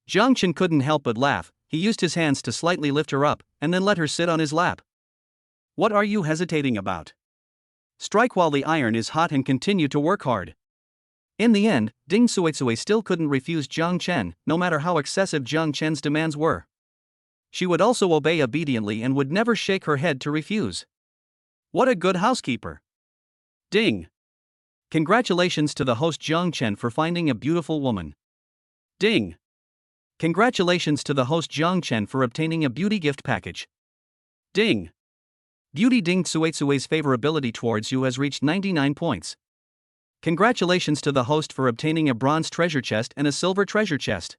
S2: Jiang Chen couldn't help but laugh. He used his hands to slightly lift her up, and then let her sit on his lap.
S1: What are you hesitating about? Strike while the iron is hot and continue to work hard.
S2: In the end, Ding Suetsue still couldn't refuse Jiang Chen, no matter how excessive Jiang Chen's demands were. She would also obey obediently and would never shake her head to refuse.
S1: What a good housekeeper. Ding.
S2: Congratulations to the host Jiang Chen for finding a beautiful woman.
S1: Ding.
S2: Congratulations to the host Jiang Chen for obtaining a beauty gift package.
S1: Ding.
S2: Beauty Ding Suetsue's favorability towards you has reached 99 points. Congratulations to the host for obtaining a bronze treasure chest and a silver treasure chest.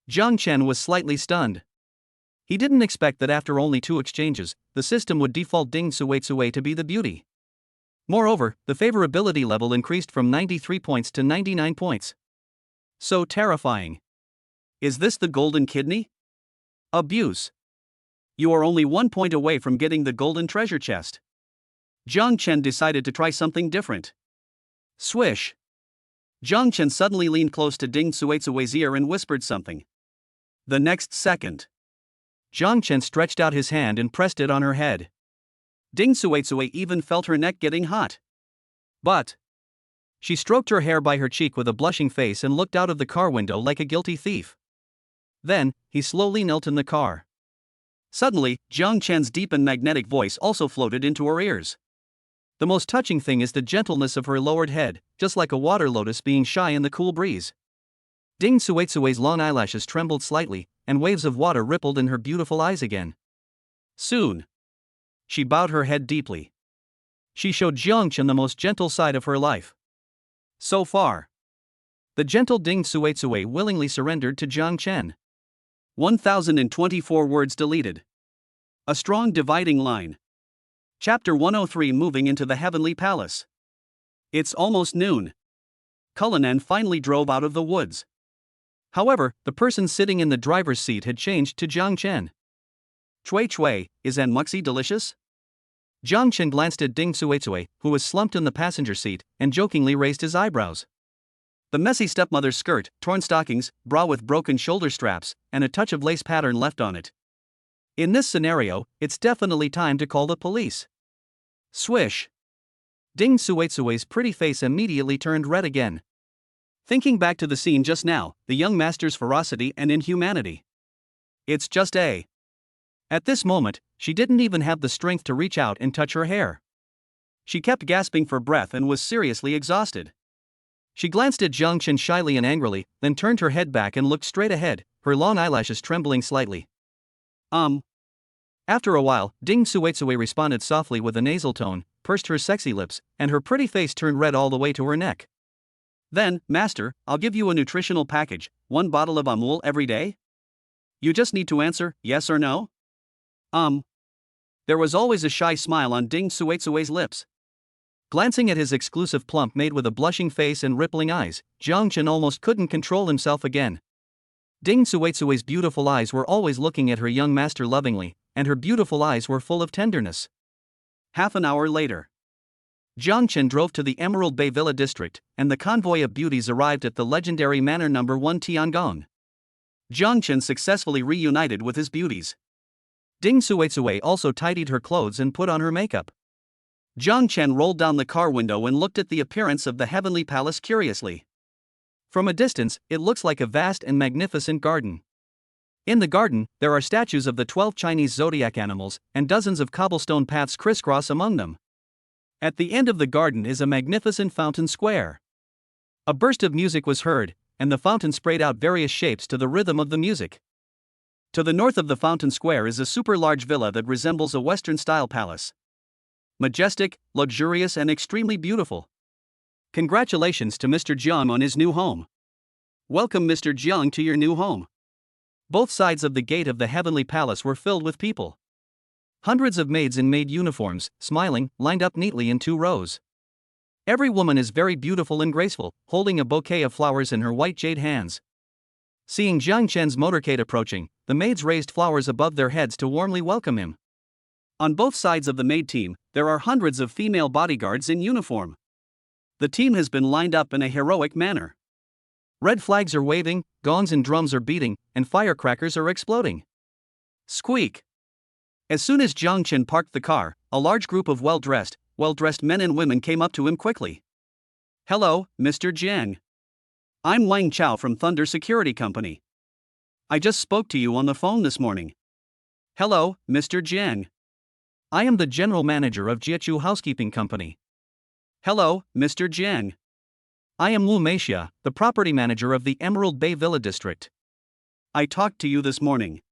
S1: Jiang Chen was slightly stunned.
S2: He didn't expect that after only 2 exchanges, the system would default Ding Suetsue to be the beauty. Moreover, the favorability level increased from 93 points to 99 points.
S1: So terrifying. Is this the golden kidney? Abuse. You are only 1 point away from getting the golden treasure chest. Jiang Chen decided to try something different. Swish. Jiang Chen suddenly leaned close to Ding Suetsue's ear and whispered something. The next second,
S2: Jiang Chen stretched out his hand and pressed it on her head.
S1: Ding Suetsue even felt her neck getting hot. But
S2: she stroked her hair by her cheek with a blushing face and looked out of the car window like a guilty thief. Then, he slowly knelt in the car.
S1: Suddenly, Jiang Chen's deep and magnetic voice also floated into her ears.
S2: The most touching thing is the gentleness of her lowered head, just like a water lotus being shy in the cool breeze. Ding Suetsue's long eyelashes trembled slightly, and waves of water rippled in her beautiful eyes again.
S1: Soon, she bowed her head deeply.
S2: She showed Jiang Chen the most gentle side of her life.
S1: So far,
S2: the gentle Ding Suetsue willingly surrendered to Jiang Chen.
S1: 1024 words deleted. A strong dividing line. Chapter 103, moving into the heavenly palace. It's almost noon. Cullinan finally drove out of the woods.
S2: However, the person sitting in the driver's seat had changed to Jiang Chen.
S1: Cui, is An Muxi delicious?
S2: Jiang Chen glanced at Ding Suetsue, who was slumped in the passenger seat, and jokingly raised his eyebrows.
S1: The messy stepmother's skirt, torn stockings, bra with broken shoulder straps, and a touch of lace pattern left on it.
S2: In this scenario, it's definitely time to call the police.
S1: Swish.
S2: Ding Suetsue's pretty face immediately turned red again.
S1: Thinking back to the scene just now, the young master's ferocity and inhumanity. It's just a.
S2: At this moment, she didn't even have the strength to reach out and touch her hair.
S1: She kept gasping for breath and was seriously exhausted.
S2: She glanced at Jiang Chen shyly and angrily, then turned her head back and looked straight ahead, her long eyelashes trembling slightly. After a while, Ding Suetsue responded softly with a nasal tone, pursed her sexy lips, and her pretty face turned red all the way to her neck.
S1: Then, master, I'll give you a nutritional package, 1 bottle of Amul every day? You just need to answer, yes or no? There was always a shy smile on Ding Suetsue's lips.
S2: Glancing at his exclusive plump maid with a blushing face and rippling eyes, Jiang Chen almost couldn't control himself again. Ding Suetsue's beautiful eyes were always looking at her young master lovingly, and her beautiful eyes were full of tenderness.
S1: Half an hour later,
S2: Jiang Chen drove to the Emerald Bay Villa district, and the convoy of beauties arrived at the legendary Manor No. 1 Tiangong.
S1: Jiang Chen successfully reunited with his beauties.
S2: Ding Suetsue also tidied her clothes and put on her makeup.
S1: Jiang Chen rolled down the car window and looked at the appearance of the heavenly palace curiously.
S2: From a distance, it looks like a vast and magnificent garden. In the garden, there are statues of the 12 Chinese zodiac animals, and dozens of cobblestone paths crisscross among them. At the end of the garden is a magnificent fountain square. A burst of music was heard, and the fountain sprayed out various shapes to the rhythm of the music.
S1: To the north of the fountain square is a super large villa that resembles a Western-style palace. Majestic, luxurious, and extremely beautiful. Congratulations to Mr. Jiang on his new home. Welcome Mr. Jiang to your new home.
S2: Both sides of the gate of the heavenly palace were filled with people. Hundreds of maids in maid uniforms, smiling, lined up neatly in 2 rows. Every woman is very beautiful and graceful, holding a bouquet of flowers in her white jade hands. Seeing Jiang Chen's motorcade approaching, the maids raised flowers above their heads to warmly welcome him.
S1: On both sides of the maid team, there are hundreds of female bodyguards in uniform. The team has been lined up in a heroic manner.
S2: Red flags are waving, gongs and drums are beating, and firecrackers are exploding.
S1: Squeak! As soon as Jiang Chen parked the car, a large group of well-dressed men and women came up to him quickly. Hello, Mr. Jiang. I'm Wang Chao from Thunder Security Company. I just spoke to you on the phone this morning. Hello, Mr. Jiang.
S2: I am the general manager of Jiechu Housekeeping Company.
S1: Hello, Mr. Jiang.
S2: I am Wu Meixia, the property manager of the Emerald Bay Villa District.
S1: I talked to you this morning.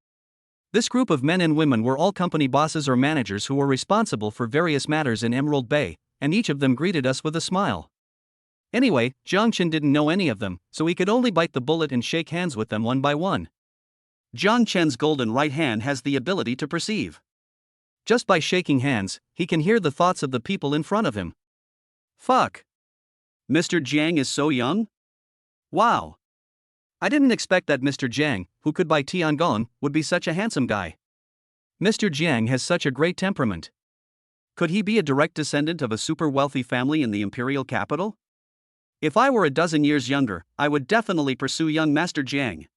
S2: This group of men and women were all company bosses or managers who were responsible for various matters in Emerald Bay, and each of them greeted us with a smile. Anyway, Jiang Chen didn't know any of them, so he could only bite the bullet and shake hands with them one by one.
S1: Jiang Chen's golden right hand has the ability to perceive.
S2: Just by shaking hands, he can hear the thoughts of the people in front of him.
S1: Fuck. Mr. Jiang is so young? Wow.
S2: I didn't expect that Mr. Jiang, who could buy Tiangong, would be such a handsome guy. Mr. Jiang has such a great temperament.
S1: Could he be a direct descendant of a super wealthy family in the imperial capital? If I were a dozen years younger, I would definitely pursue young Master Jiang.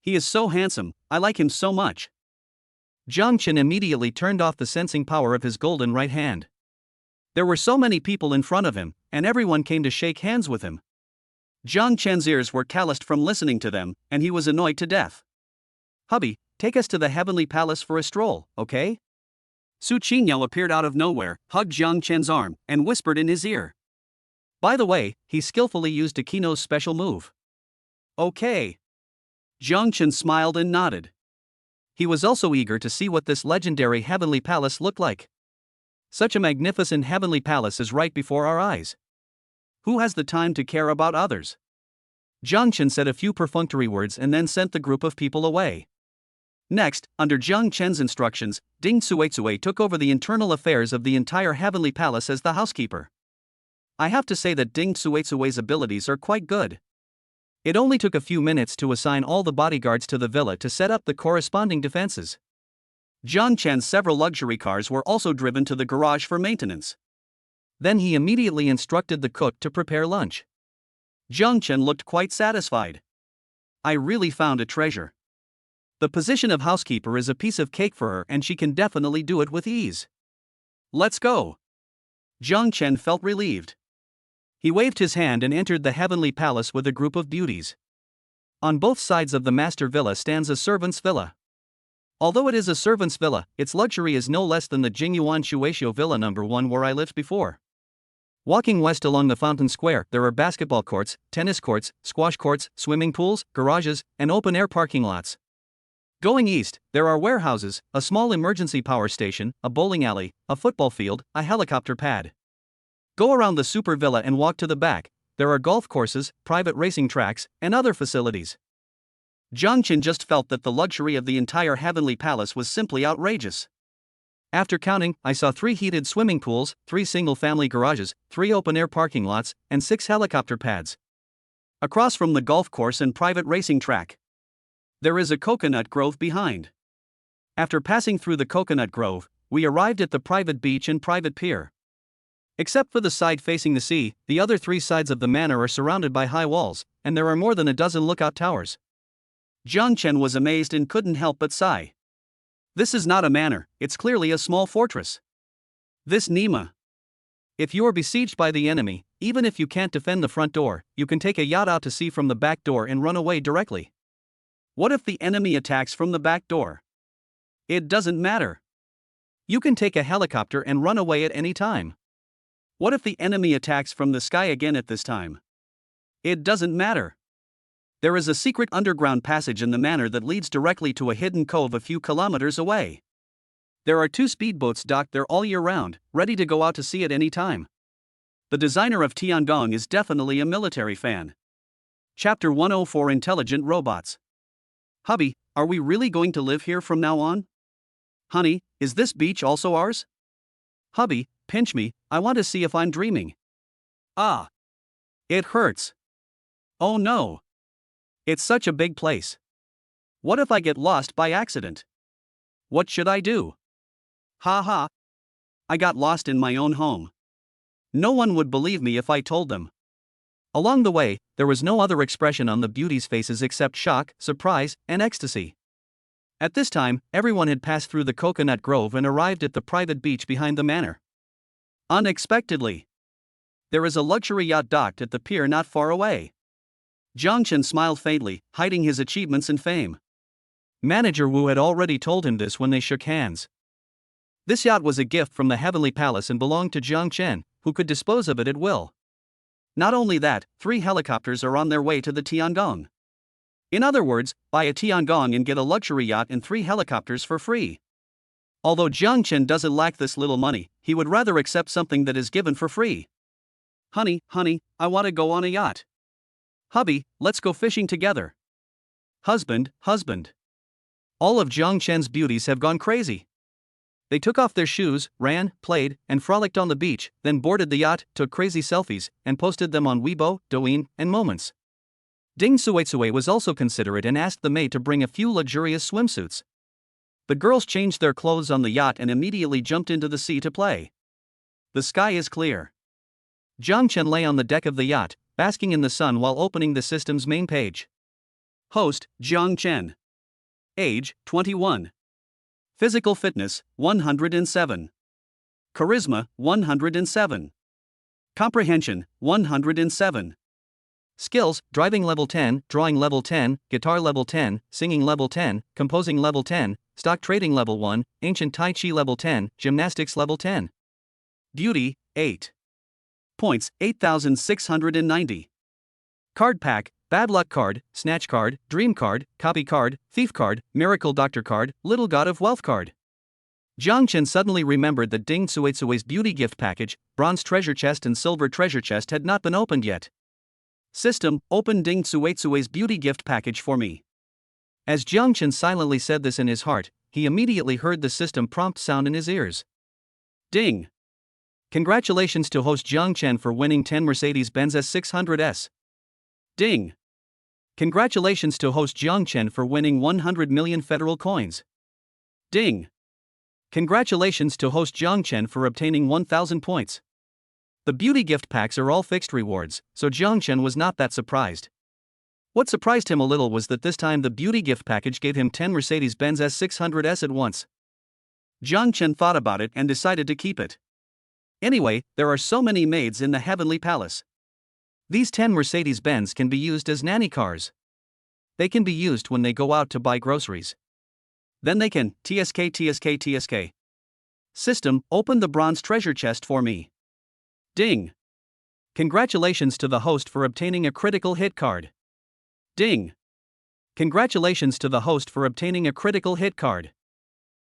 S1: He is so handsome, I like him so much.
S2: Jiang Chen immediately turned off the sensing power of his golden right hand. There were so many people in front of him, and everyone came to shake hands with him.
S1: Jiang Chen's ears were calloused from listening to them, and he was annoyed to death.
S2: Hubby, take us to the Heavenly Palace for a stroll, okay?
S1: Su Qingyao appeared out of nowhere, hugged Jiang Chen's arm, and whispered in his ear.
S2: By the way, he skillfully used Akino's special move.
S1: Okay. Jiang Chen smiled and nodded.
S2: He was also eager to see what this legendary Heavenly Palace looked like. Such a magnificent Heavenly Palace is right before our eyes.
S1: Who has the time to care about others?
S2: Jiang Chen said a few perfunctory words and then sent the group of people away.
S1: Next, under Jiang Chen's instructions, Ding Cuizui took over the internal affairs of the entire Heavenly Palace as the housekeeper. I have to say that Ding Cuizui's abilities are quite good.
S2: It only took a few minutes to assign all the bodyguards to the villa to set up the corresponding defenses.
S1: Jiang Chen's several luxury cars were also driven to the garage for maintenance.
S2: Then he immediately instructed the cook to prepare lunch.
S1: Jiang Chen looked quite satisfied. I really found a treasure.
S2: The position of housekeeper is a piece of cake for her, and she can definitely do it with ease.
S1: Let's go. Jiang Chen felt relieved.
S2: He waved his hand and entered the Heavenly Palace with a group of beauties. On both sides of the master villa stands a servant's villa. Although it is a servant's villa, its luxury is no less than the Jingyuan Shueisho Villa No. 1 where I lived before. Walking west along the Fountain Square, there are basketball courts, tennis courts, squash courts, swimming pools, garages, and open-air parking lots. Going east, there are warehouses, a small emergency power station, a bowling alley, a football field, a helicopter pad. Go around the super villa and walk to the back. There are golf courses, private racing tracks, and other facilities.
S1: Jiang Chen just felt that the luxury of the entire Heavenly Palace was simply outrageous.
S2: After counting, I saw 3 heated swimming pools, 3 single-family garages, 3 open-air parking lots, and 6 helicopter pads.
S1: Across from the golf course and private racing track, there is a coconut grove behind. After passing through the coconut grove, we arrived at the private beach and private pier. Except for the side facing the sea, the other 3 sides of the manor are surrounded by high walls, and there are more than a dozen lookout towers. Jiang Chen was amazed and couldn't help but sigh. This is not a manor, it's clearly a small fortress. This Nima. If you are besieged by the enemy, even if you can't defend the front door, you can take a yacht out to sea from the back door and run away directly. What if the enemy attacks from the back door? It doesn't matter.
S2: You can take a helicopter and run away at any time.
S1: What if the enemy attacks from the sky again at this time? It doesn't matter. There is a secret underground passage in the manor that leads directly to a hidden cove a few kilometers away. There are 2 speedboats docked there all year round, ready to go out to sea at any time. The designer of Tiangong is definitely a military fan. Chapter 104 Intelligent Robots. Hubby, are we really going to live here from now on? Honey, is this beach also ours? Hubby, pinch me, I want to see if I'm dreaming. Ah. It hurts. Oh no. It's such a big place. What if I get lost by accident? What should I do? Ha ha. I got lost in my own home. No one would believe me if I told them.
S2: Along the way, there was no other expression on the beauties' faces except shock, surprise, and ecstasy. At this time, everyone had passed through the coconut grove and arrived at the private beach behind the manor.
S1: Unexpectedly, there is a luxury yacht docked at the pier not far away. Jiang Chen smiled faintly, hiding his achievements and fame.
S2: Manager Wu had already told him this when they shook hands. This yacht was a gift from the Heavenly Palace and belonged to Jiang Chen, who could dispose of it at will.
S1: Not only that, 3 helicopters are on their way to the Tiangong. In other words, buy a Tiangong and get a luxury yacht and 3 helicopters for free. Although Jiang Chen doesn't lack this little money, he would rather accept something that is given for free. Honey, I want to go on a yacht. Hubby, let's go fishing together. Husband.
S2: All of Jiang Chen's beauties have gone crazy. They took off their shoes, ran, played, and frolicked on the beach, then boarded the yacht, took crazy selfies, and posted them on Weibo, Douyin, and Moments. Ding Suizui was also considerate and asked the maid to bring a few luxurious swimsuits. The girls changed their clothes on the yacht and immediately jumped into the sea to play. The sky is clear. Jiang Chen lay on the deck of the yacht, basking in the sun while opening the system's main page.
S1: Host, Jiang Chen. Age, 21. Physical fitness, 107. Charisma, 107. Comprehension, 107.
S2: Skills: driving level 10, drawing level 10, guitar level 10, singing level 10, composing level 10, stock trading level 1, ancient Tai Chi level 10, gymnastics level 10.
S1: Beauty, 8. Points, 8,690.
S2: Card pack: bad luck card, snatch card, dream card, copy card, thief card, miracle doctor card, little god of wealth card. Jiang Chen suddenly remembered that Ding Suizui's beauty gift package, bronze treasure chest and silver treasure chest had not been opened yet.
S1: System, open Ding Suizui's beauty gift package for me.
S2: As Jiang Chen silently said this in his heart, he immediately heard the system prompt sound in his ears.
S1: Ding.
S2: Congratulations to host Jiang Chen for winning 10 Mercedes-Benz S600s.
S1: Ding.
S2: Congratulations to host Jiang Chen for winning 100 million federal coins.
S1: Ding.
S2: Congratulations to host Jiang Chen for obtaining 1,000 points. The beauty gift packs are all fixed rewards, so Jiang Chen was not that surprised. What surprised him a little was that this time the beauty gift package gave him 10 Mercedes-Benz S600s at once.
S1: Jiang Chen thought about it and decided to keep it. Anyway, there are so many maids in the heavenly palace.
S2: These 10 Mercedes-Benz can be used as nanny cars. They can be used when they go out to buy groceries.
S1: Then they can, TSK. System, open the bronze treasure chest for me. Ding.
S2: Congratulations to the host for obtaining a critical hit card.
S1: Ding.
S2: Congratulations to the host for obtaining a critical hit card.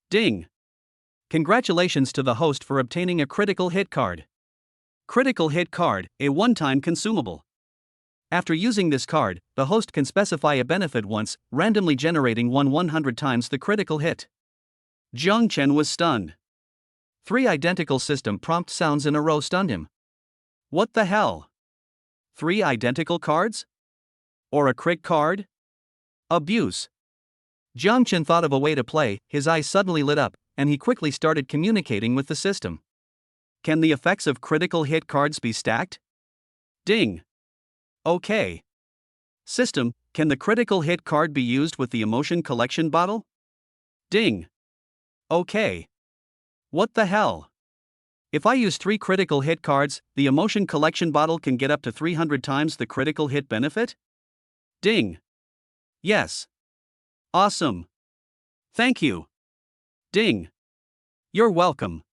S1: Ding.
S2: Congratulations to the host for obtaining a critical hit card.
S1: Critical hit card, a one-time consumable.
S2: After using this card, the host can specify a benefit once, randomly generating 100 times the critical hit.
S1: Jiang Chen was stunned.
S2: 3 identical system prompt sounds in a row stunned him.
S1: What the hell? 3 identical cards? Or a crit card? Abuse.
S2: Jiang Chen thought of a way to play, his eyes suddenly lit up, and he quickly started communicating with the system.
S1: Can the effects of critical hit cards be stacked? Ding. Okay. System, can the critical hit card be used with the emotion collection bottle? Ding. Okay. What the hell? If I use 3 critical hit cards, the emotion collection bottle can get up to 300 times the critical hit benefit? Ding. Yes. Awesome. Thank you. Ding. You're welcome.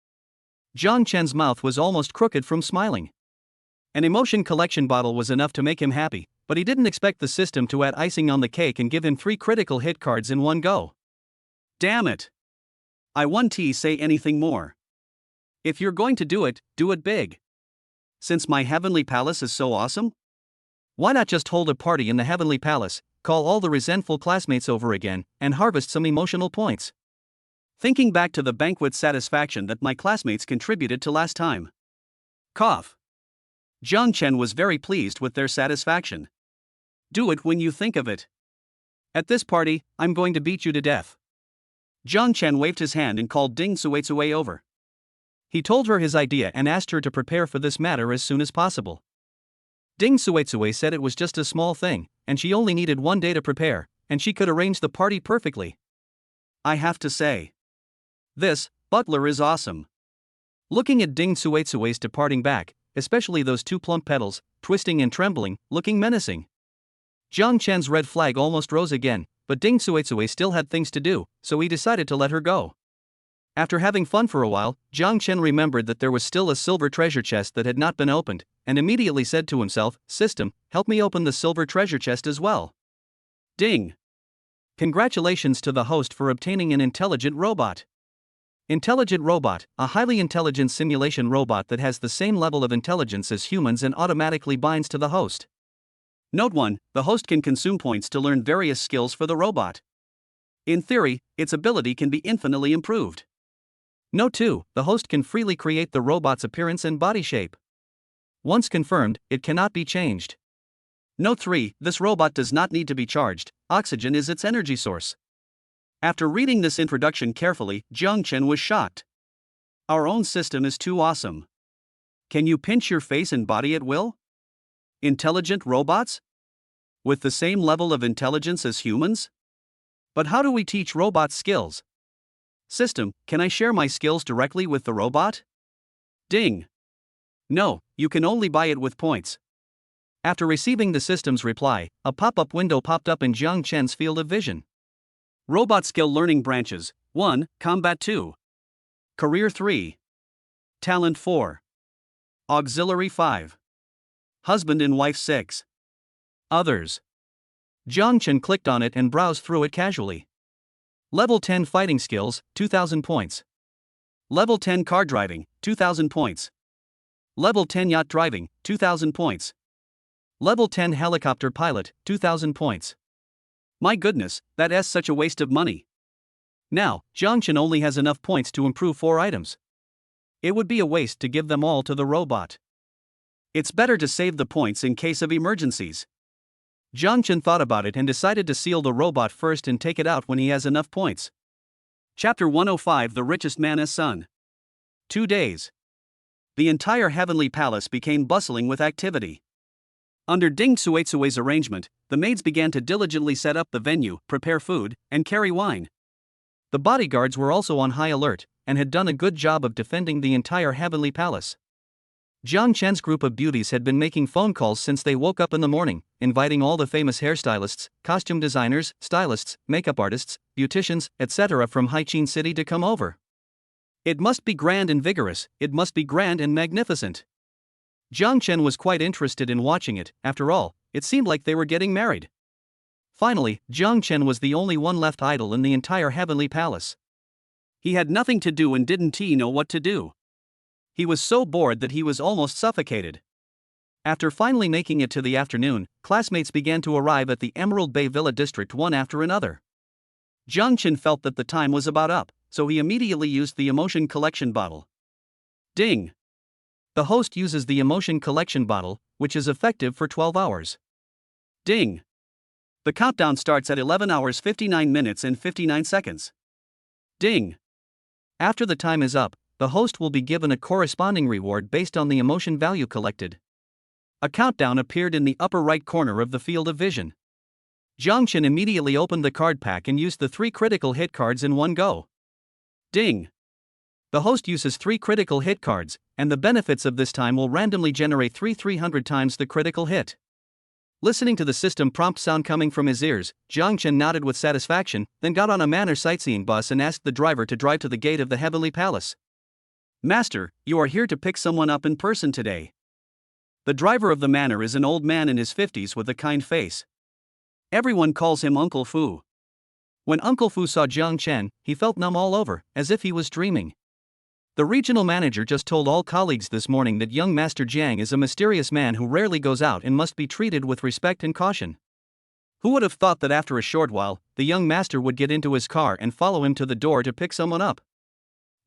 S2: Jiang Chen's mouth was almost crooked from smiling. An emotion collection bottle was enough to make him happy, but he didn't expect the system to add icing on the cake and give him 3 critical hit cards in one go.
S1: Damn it. I won't say anything more. If you're going to do it big. Since my heavenly palace is so awesome?
S2: Why not just hold a party in the heavenly palace, call all the resentful classmates over again, and harvest some emotional points?
S1: Thinking back to the banquet satisfaction that my classmates contributed to last time. Cough. Jiang Chen was very pleased with their satisfaction. Do it when you think of it. At this party, I'm going to beat you to death. Jiang Chen waved his hand and called Ding Suizui over.
S2: He told her his idea and asked her to prepare for this matter as soon as possible. Ding Suizui said it was just a small thing, and she only needed 1 day to prepare, and she could arrange the party perfectly.
S1: I have to say, this butler is awesome.
S2: Looking at Ding Suizui's departing back, especially those 2 plump petals, twisting and trembling, looking menacing. Jiang Chen's red flag almost rose again, but Ding Suizui still had things to do, so he decided to let her go. After having fun for a while, Jiang Chen remembered that there was still a silver treasure chest that had not been opened, and immediately said to himself, "System, help me open the silver treasure chest as well."
S1: Ding.
S2: Congratulations to the host for obtaining an intelligent robot. Intelligent robot, a highly intelligent simulation robot that has the same level of intelligence as humans and automatically binds to the host.
S1: Note 1, the host can consume points to learn various skills for the robot. In theory, its ability can be infinitely improved.
S2: Note 2, the host can freely create the robot's appearance and body shape. Once confirmed, it cannot be changed.
S1: Note 3, this robot does not need to be charged, oxygen is its energy source. After reading this introduction carefully, Jiang Chen was shocked. Our own system is too awesome. Can you pinch your face and body at will? Intelligent robots? With the same level of intelligence as humans? But how do we teach robots skills? System, can I share my skills directly with the robot? Ding. No, you can only buy it with points.
S2: After receiving the system's reply, a pop-up window popped up in Jiang Chen's field of vision.
S1: Robot skill learning branches: 1. Combat 2. Career 3. Talent 4. Auxiliary 5. Husband and wife 6.
S2: Others. Jiang Chen clicked on it and browsed through it casually. Level 10 fighting skills, 2,000 points.
S1: Level 10 car driving, 2,000 points. Level 10 yacht driving, 2,000 points.
S2: Level 10 helicopter pilot, 2,000 points.
S1: My goodness, that is such a waste of money.
S2: Now, Jiang Chen only has enough points to improve 4 items. It would be a waste to give them all to the robot.
S1: It's better to save the points in case of emergencies.
S2: Jiang Chen thought about it and decided to seal the robot first and take it out when he has enough points.
S1: Chapter 105: The Richest Man's Son. 2 days. The entire heavenly palace became bustling with activity. Under Ding Suetsue's arrangement, the maids began to diligently set up the venue, prepare food, and carry wine.
S2: The bodyguards were also on high alert, and had done a good job of defending the entire heavenly palace. Jiang Chen's group of beauties had been making phone calls since they woke up in the morning, inviting all the famous hairstylists, costume designers, stylists, makeup artists, beauticians, etc. from Haichin City to come over. It must be grand and vigorous, it must be grand and magnificent. Jiang Chen was quite interested in watching it. After all, it seemed like they were getting married. Finally, Jiang Chen was the only one left idle in the entire heavenly palace.
S1: He had nothing to do and didn't know what to do. He was so bored that he was almost suffocated.
S2: After finally making it to the afternoon, classmates began to arrive at the Emerald Bay Villa district one after another.
S1: Jiang Chen felt that the time was about up, so he immediately used the emotion collection bottle. Ding!
S2: The host uses the emotion collection bottle, which is effective for 12 hours.
S1: Ding! The countdown starts at 11 hours 59 minutes and 59 seconds. Ding!
S2: After the time is up, the host will be given a corresponding reward based on the emotion value collected. A countdown appeared in the upper right corner of the field of vision. Jiang Chen immediately opened the card pack and used the 3 critical hit cards in one go.
S1: Ding!
S2: The host uses 3 critical hit cards, and the benefits of this time will randomly generate 300 times the critical hit. Listening to the system prompt sound coming from his ears, Jiang Chen nodded with satisfaction, then got on a manor sightseeing bus and asked the driver to drive to the gate of the heavenly palace.
S1: Master, you are here to pick someone up in person today. The driver of the manor is an old man in his 50s with a kind face. Everyone calls him Uncle Fu.
S2: When Uncle Fu saw Jiang Chen, he felt numb all over, as if he was dreaming. The regional manager just told all colleagues this morning that young Master Jiang is a mysterious man who rarely goes out and must be treated with respect and caution. Who would have thought that after a short while, the young master would get into his car and follow him to the door to pick someone up?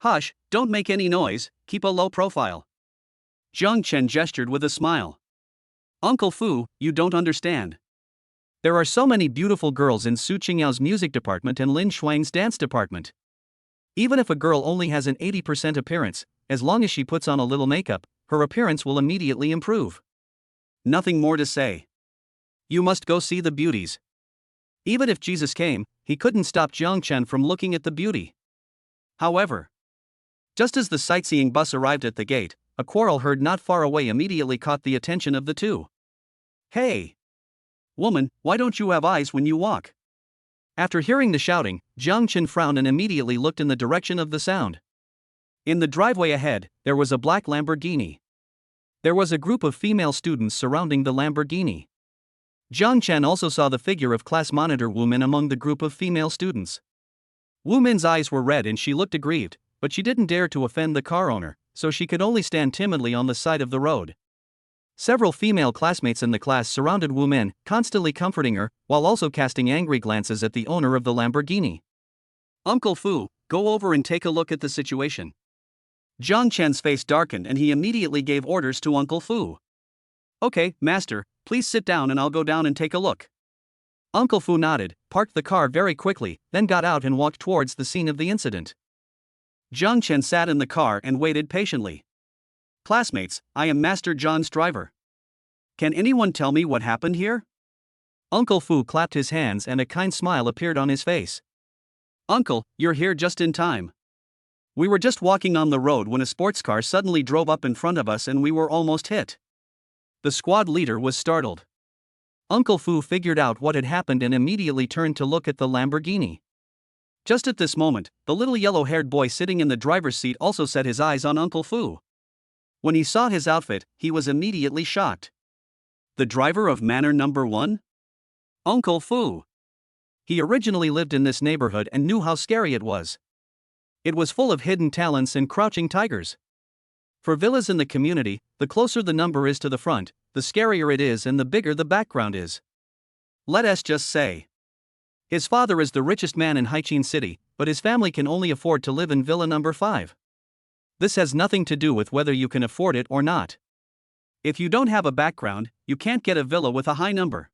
S1: Hush, don't make any noise, keep a low profile. Jiang Chen gestured with a smile. Uncle Fu, you don't understand.
S2: There are so many beautiful girls in Su Qingyao's music department and Lin Shuang's dance department. Even if a girl only has an 80% appearance, as long as she puts on a little makeup, her appearance will immediately improve.
S1: Nothing more to say.
S2: You must go see the beauties. Even if Jesus came, he couldn't stop Jiang Chen from looking at the beauty.
S1: However, just as the sightseeing bus arrived at the gate, a quarrel heard not far away immediately caught the attention of the two. Hey! Woman, why don't you have eyes when you walk?
S2: After hearing the shouting, Jiang Chen frowned and immediately looked in the direction of the sound.
S1: In the driveway ahead, there was a black Lamborghini.
S2: There was a group of female students surrounding the Lamborghini. Jiang Chen also saw the figure of class monitor Wu Min among the group of female students. Wu Min's eyes were red and she looked aggrieved, but she didn't dare to offend the car owner, so she could only stand timidly on the side of the road. Several female classmates in the class surrounded Wu Min, constantly comforting her, while also casting angry glances at the owner of the Lamborghini.
S1: Uncle Fu, go over and take a look at the situation. Jiang Chen's face darkened and he immediately gave orders to Uncle Fu. Okay, master, please sit down and I'll go down and take a look.
S2: Uncle Fu nodded, parked the car very quickly, then got out and walked towards the scene of the incident.
S1: Jiang Chen sat in the car and waited patiently. Classmates, I am Master John's driver. Can anyone tell me what happened here?
S2: Uncle Fu clapped his hands and a kind smile appeared on his face.
S1: Uncle, you're here just in time. We were just walking on the road when a sports car suddenly drove up in front of us and we were almost hit. The squad leader was startled.
S2: Uncle Fu figured out what had happened and immediately turned to look at the Lamborghini.
S1: Just at this moment, the little yellow-haired boy sitting in the driver's seat also set his eyes on Uncle Fu. When he saw his outfit, he was immediately shocked. The driver of Manor Number 1? Uncle Fu.
S2: He originally lived in this neighborhood and knew how scary it was. It was full of hidden talents and crouching tigers. For villas in the community, the closer the number is to the front, the scarier it is and the bigger the background is.
S1: Let us just say.
S2: His father is the richest man in Haichin City, but his family can only afford to live in Villa Number 5. This has nothing to do with whether you can afford it or not.
S1: If you don't have a background, you can't get a villa with a high number.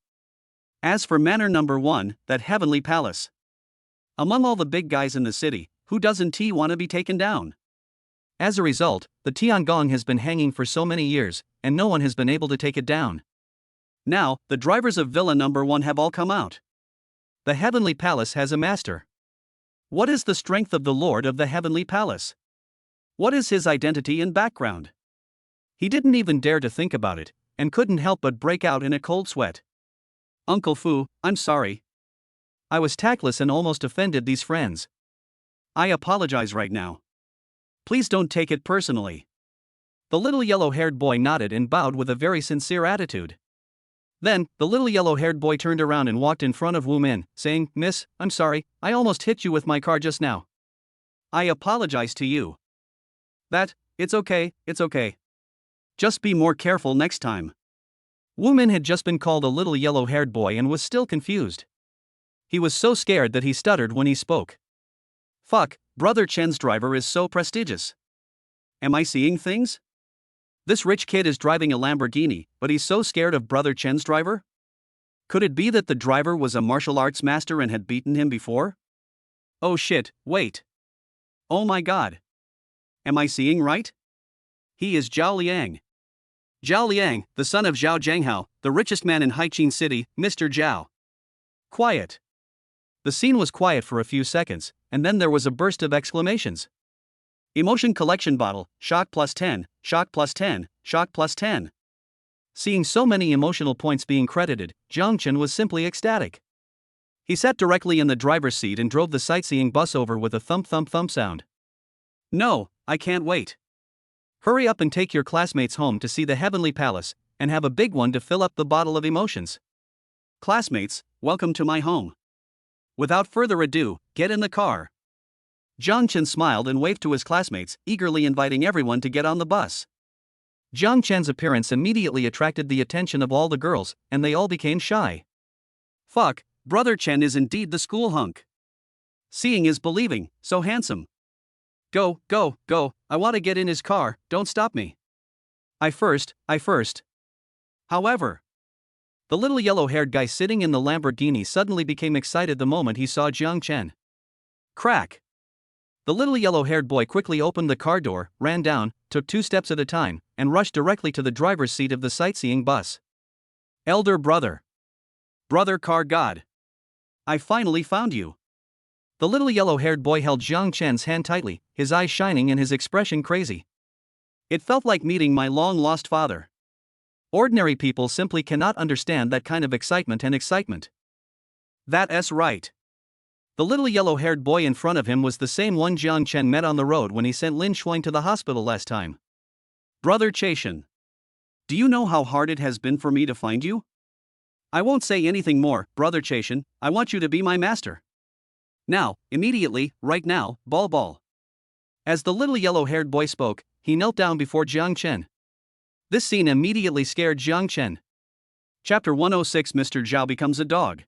S1: As for Manor Number 1, that heavenly palace. Among all the big guys in the city, who doesn't want to be taken down?
S2: As a result, the Tiangong has been hanging for so many years, and no one has been able to take it down.
S1: Now, the drivers of Villa Number 1 have all come out.
S2: The Heavenly Palace has a master.
S1: What is the strength of the Lord of the Heavenly Palace? What is his identity and background?
S2: He didn't even dare to think about it, and couldn't help but break out in a cold sweat.
S1: Uncle Fu, I'm sorry.
S2: I was tactless and almost offended these friends.
S1: I apologize right now. Please don't take it personally.
S2: The little yellow-haired boy nodded and bowed with a very sincere attitude. Then, the little yellow-haired boy turned around and walked in front of Wu Min, saying, "Miss, I'm sorry, I almost hit you with my car just now."
S1: I apologize to you. It's okay. Just be more careful next time.
S2: Wu Min had just been called a little yellow-haired boy and was still confused. He was so scared that he stuttered when he spoke.
S1: Fuck, Brother Chen's driver is so prestigious. Am I seeing things? This rich kid is driving a Lamborghini, but he's so scared of Brother Chen's driver? Could it be that the driver was a martial arts master and had beaten him before? Oh shit, wait. Oh my god. Am I seeing right? He is Zhao Liang. Zhao Liang, the son of Zhao Zhanghao, the richest man in Haichin City, Mr. Zhao.
S2: Quiet. The scene was quiet for a few seconds, and then there was a burst of exclamations.
S1: Emotion collection bottle, shock plus 10, shock plus 10, shock plus 10.
S2: Seeing so many emotional points being credited, Jiang Chen was simply ecstatic. He sat directly in the driver's seat and drove the sightseeing bus over with a thump thump thump sound.
S1: No, I can't wait.
S2: Hurry up and take your classmates home to see the Heavenly Palace, and have a big one to fill up the bottle of emotions.
S1: Classmates, welcome to my home. Without further ado, get in the car. Jiang Chen smiled and waved to his classmates, eagerly inviting everyone to get on the bus.
S2: Jiang Chen's appearance immediately attracted the attention of all the girls, and they all became shy.
S1: Fuck, Brother Chen is indeed the school hunk. Seeing is believing, so handsome. Go, I want to get in his car, don't stop me.
S2: I first.
S1: However,
S2: the little yellow-haired guy sitting in the Lamborghini suddenly became excited the moment he saw Jiang Chen.
S1: Crack.
S2: The little yellow-haired boy quickly opened the car door, ran down, took 2 steps at a time, and rushed directly to the driver's seat of the sightseeing bus.
S1: Elder brother. Brother car god. I finally found you.
S2: The little yellow-haired boy held Jiang Chen's hand tightly, his eyes shining and his expression crazy.
S1: It felt like meeting my long-lost father.
S2: Ordinary people simply cannot understand that kind of excitement.
S1: That's right.
S2: The little yellow-haired boy in front of him was the same one Jiang Chen met on the road when he sent Lin Shuang to the hospital last time.
S1: Brother Chashan. Do you know how hard it has been for me to find you? I won't say anything more, Brother Chashan, I want you to be my master. Now, immediately, right now, ball.
S2: As the little yellow-haired boy spoke, he knelt down before Jiang Chen. This scene immediately scared Jiang Chen.
S1: Chapter 106 Mr. Zhao becomes a dog.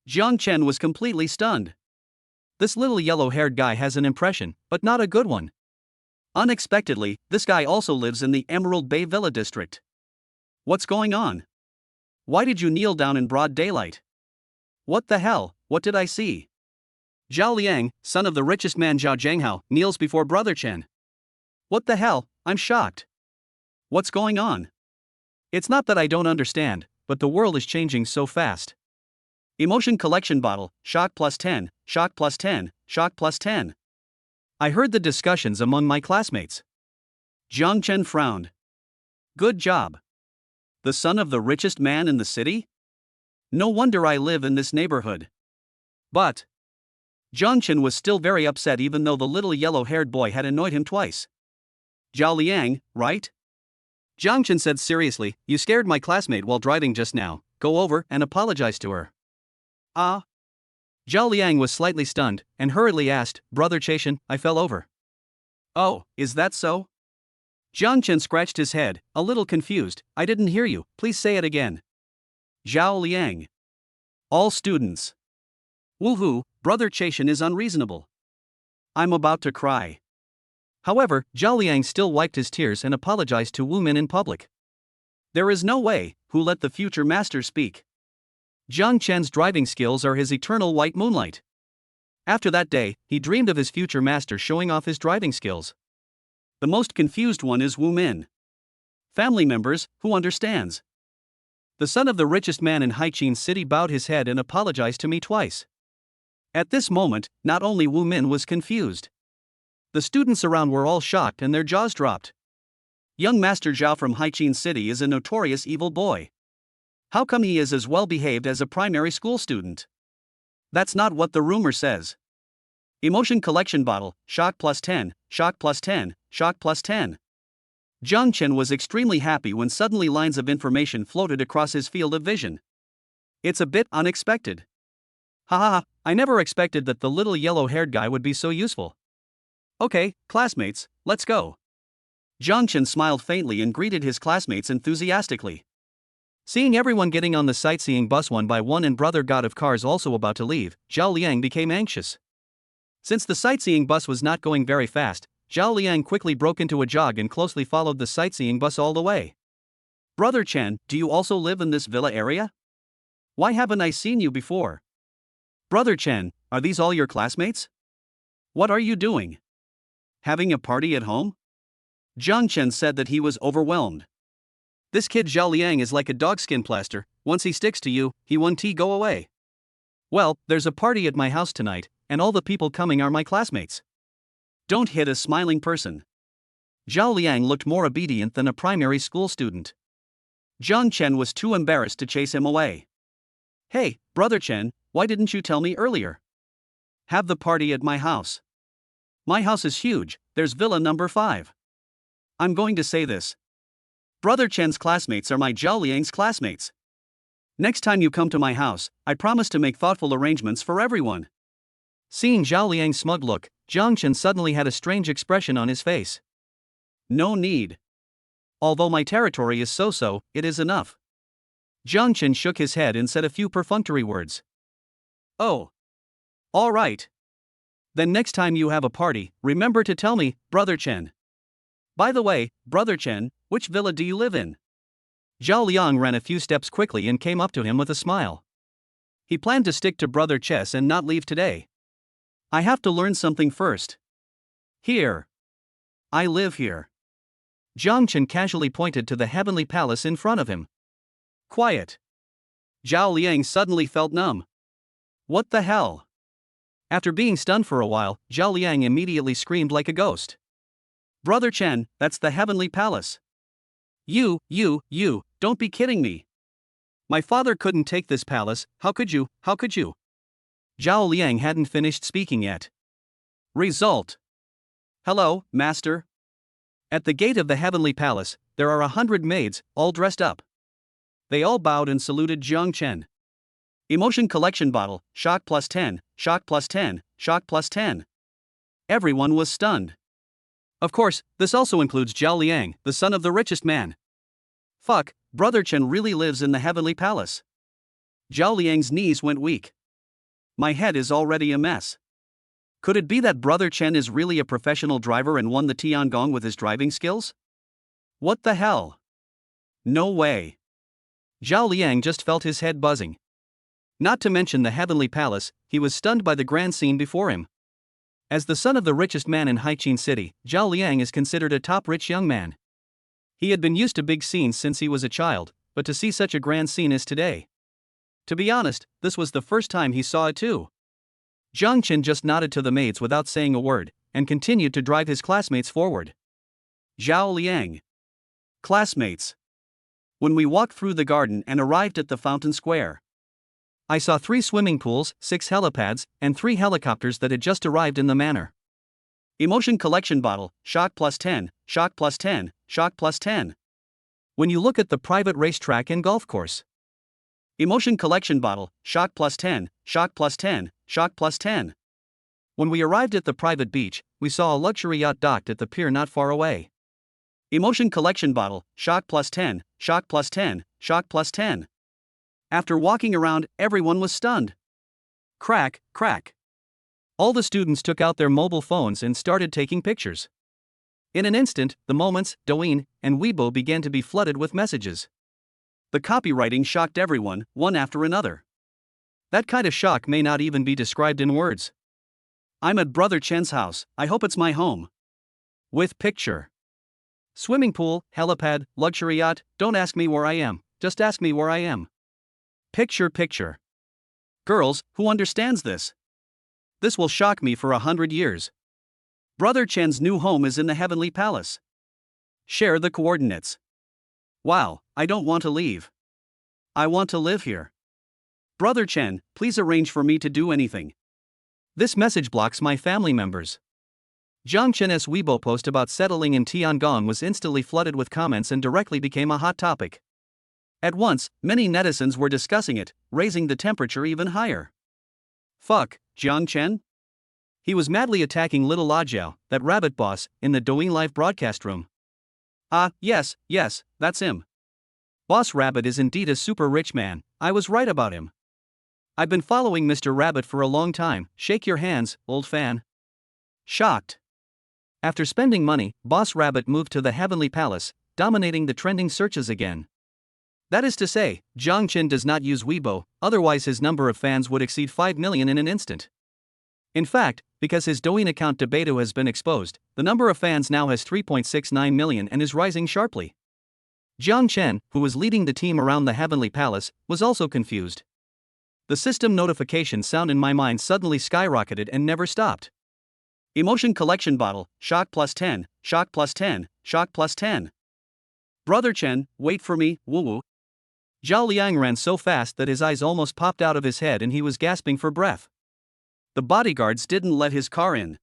S1: Jiang Chen was completely stunned.
S2: this little yellow-haired guy has an impression, but not a good one.
S1: Unexpectedly, this guy also lives in the Emerald Bay Villa district. What's going on? Why did you kneel down in broad daylight? What the hell, what did I see?
S2: Zhao Liang, son of the richest man Zhao Zhenghao, kneels before Brother Chen.
S1: What the hell, I'm shocked. What's going on?
S2: It's not that I don't understand, but the world is changing so fast.
S1: Emotion collection bottle, shock plus 10, shock plus 10, shock plus 10.
S2: I heard the discussions among my classmates.
S1: Jiang Chen frowned. Good job. The son of the richest man in the city? No wonder I live in this neighborhood.
S2: But
S1: Jiang Chen was still very upset even though the little yellow-haired boy had annoyed him twice. Zhao Liang, right?
S2: Jiang Chen said seriously, you scared my classmate while driving just now, go over and apologize to her.
S1: Ah?
S2: Zhao Liang was slightly stunned, and hurriedly asked, Brother Chashan, I fell over.
S1: Oh, is that so?
S2: Jiang Chen scratched his head, a little confused, I didn't hear you, please say it again.
S1: Zhao Liang. All students. Woohoo, Brother Chashan is unreasonable. I'm about to cry.
S2: However, Zhao Liang still wiped his tears and apologized to Wu Min in public.
S1: There is no way, who let the future master speak?
S2: Jiang Chen's driving skills are his eternal white moonlight. After that day, he dreamed of his future master showing off his driving skills.
S1: The most confused one is Wu Min. Family members, who understands?
S2: The son of the richest man in Haiqin City bowed his head and apologized to me twice.
S1: At this moment, not only Wu Min was confused.
S2: The students around were all shocked and their jaws dropped.
S1: Young Master Zhao from Haiqin City is a notorious evil boy. How come he is as well behaved as a primary school student? That's not what the rumor says. Emotion collection bottle, shock plus 10, shock plus 10, shock plus 10. Jiang Chen was extremely happy when suddenly lines of information floated across his field of vision. It's a bit unexpected.
S2: Ha ha ha, I never expected that the little yellow-haired guy would be so useful.
S1: Okay, classmates, let's go. Jiang Chen smiled faintly and greeted his classmates enthusiastically.
S2: Seeing everyone getting on the sightseeing bus one by one and Brother God of Cars also about to leave, Zhao Liang became anxious. Since the sightseeing bus was not going very fast, Zhao Liang quickly broke into a jog and closely followed the sightseeing bus all the way.
S1: Brother Chen, do you also live in this villa area? Why haven't I seen you before? Brother Chen, are these all your classmates? What are you doing? Having a party at home? Jiang Chen said that he was overwhelmed.
S2: This kid Zhao Liang is like a dogskin plaster, once he sticks to you, he won't go away. Well, there's a party at my house tonight, and all the people coming are my classmates.
S1: Don't hit a smiling person. Zhao Liang looked more obedient than a primary school student. Jiang Chen was too embarrassed to chase him away. Hey, Brother Chen, why didn't you tell me earlier? Have the party at my house. My house is huge, there's villa number 5. I'm going to say this. Brother Chen's classmates are my Zhao Liang's classmates. Next time you come to my house, I promise to make thoughtful arrangements for everyone.
S2: Seeing Zhao Liang's smug look, Jiang Chen suddenly had a strange expression on his face.
S1: No need. Although my territory is so-so, it is enough.
S2: Jiang Chen shook his head and said a few perfunctory words.
S1: Oh. All right. Then next time you have a party, remember to tell me, Brother Chen. By the way, Brother Chen, which villa do you live in?
S2: Zhao Liang ran a few steps quickly and came up to him with a smile.
S1: He planned to stick to Brother Chess and not leave today. I have to learn something first. Here. I live here.
S2: Jiang Chen casually pointed to the heavenly palace in front of him.
S1: Quiet. Zhao Liang suddenly felt numb. What the hell?
S2: After being stunned for a while, Zhao Liang immediately screamed like a ghost.
S1: Brother Chen, that's the heavenly palace. You, don't be kidding me. My father couldn't take this palace, how could you?
S2: Zhao Liang hadn't finished speaking yet.
S1: Result. Hello, master.
S2: At the gate of the heavenly palace, there are 100 maids, all dressed up.
S1: They all bowed and saluted Jiang Chen. Emotion collection bottle, shock plus 10, shock plus 10, shock plus 10. Everyone was stunned.
S2: Of course, this also includes Zhao Liang, the son of the richest man.
S1: Fuck, Brother Chen really lives in the heavenly palace. Zhao Liang's knees went weak. My head is already a mess. Could it be that Brother Chen is really a professional driver and won the Tiangong with his driving skills? What the hell? No way.
S2: Zhao Liang just felt his head buzzing. Not to mention the heavenly palace, he was stunned by the grand scene before him. As the son of the richest man in Haiqin City, Zhao Liang is considered a top rich young man. He had been used to big scenes since he was a child, but to see such a grand scene as today. To be honest, this was the first time he saw it too. Zhang Chen just nodded to the maids without saying a word, and continued to drive his classmates forward.
S1: Zhao Liang. Classmates. When we walked through the garden and arrived at the fountain square,
S2: I saw 3 swimming pools, 6 helipads, and 3 helicopters that had just arrived in the manor.
S1: Emotion collection bottle, shock plus 10, shock plus 10, shock plus 10.
S2: When you look at the private racetrack and golf course.
S1: Emotion collection bottle, shock plus 10, shock plus 10, shock plus 10.
S2: When we arrived at the private beach, we saw a luxury yacht docked at the pier not far away.
S1: Emotion collection bottle, shock plus 10, shock plus 10, shock plus 10. After walking around, everyone was stunned. Crack, crack.
S2: All the students took out their mobile phones and started taking pictures. In an instant, the Moments, Douyin, and Weibo began to be flooded with messages.
S1: The copywriting shocked everyone, one after another.
S2: That kind of shock may not even be described in words.
S1: I'm at Brother Chen's house, I hope it's my home.
S2: With picture. Swimming pool, helipad, luxury yacht, don't ask me where I am, just ask me where I am. Picture, picture.
S1: Girls, who understands this? This will shock me for 100 years. Brother Chen's new home is in the Heavenly Palace. Share the coordinates. Wow, I don't want to leave. I want to live here. Brother Chen, please arrange for me to do anything.
S2: This message blocks my family members. Zhang Chen's Weibo post about settling in Tiangong was instantly flooded with comments and directly became a hot topic.
S1: At once, many netizens were discussing it, raising the temperature even higher. Fuck, Zhang Chen?
S2: He was madly attacking little Lajiao, that rabbit boss, in the Douyin live broadcast room.
S1: Yes, that's him.
S2: Boss Rabbit is indeed a super rich man, I was right about him. I've been following Mr. Rabbit for a long time, shake your hands, old fan.
S1: Shocked.
S2: After spending money, Boss Rabbit moved to the Heavenly Palace, dominating the trending searches again. That is to say, Zhang Chen does not use Weibo, otherwise his number of fans would exceed 5 million in an instant. In fact, because his Douyin account Debato has been exposed, the number of fans now has 3.69 million and is rising sharply. Zhang Chen, who was leading the team around the Heavenly Palace, was also confused. The system notification sound in my mind suddenly skyrocketed and never stopped.
S1: Emotion collection bottle, shock plus 10, shock plus 10, shock plus 10. Brother Chen, wait for me, woo woo.
S2: Zhao Liang ran so fast that his eyes almost popped out of his head and he was gasping for breath.
S1: The bodyguards didn't let his car in.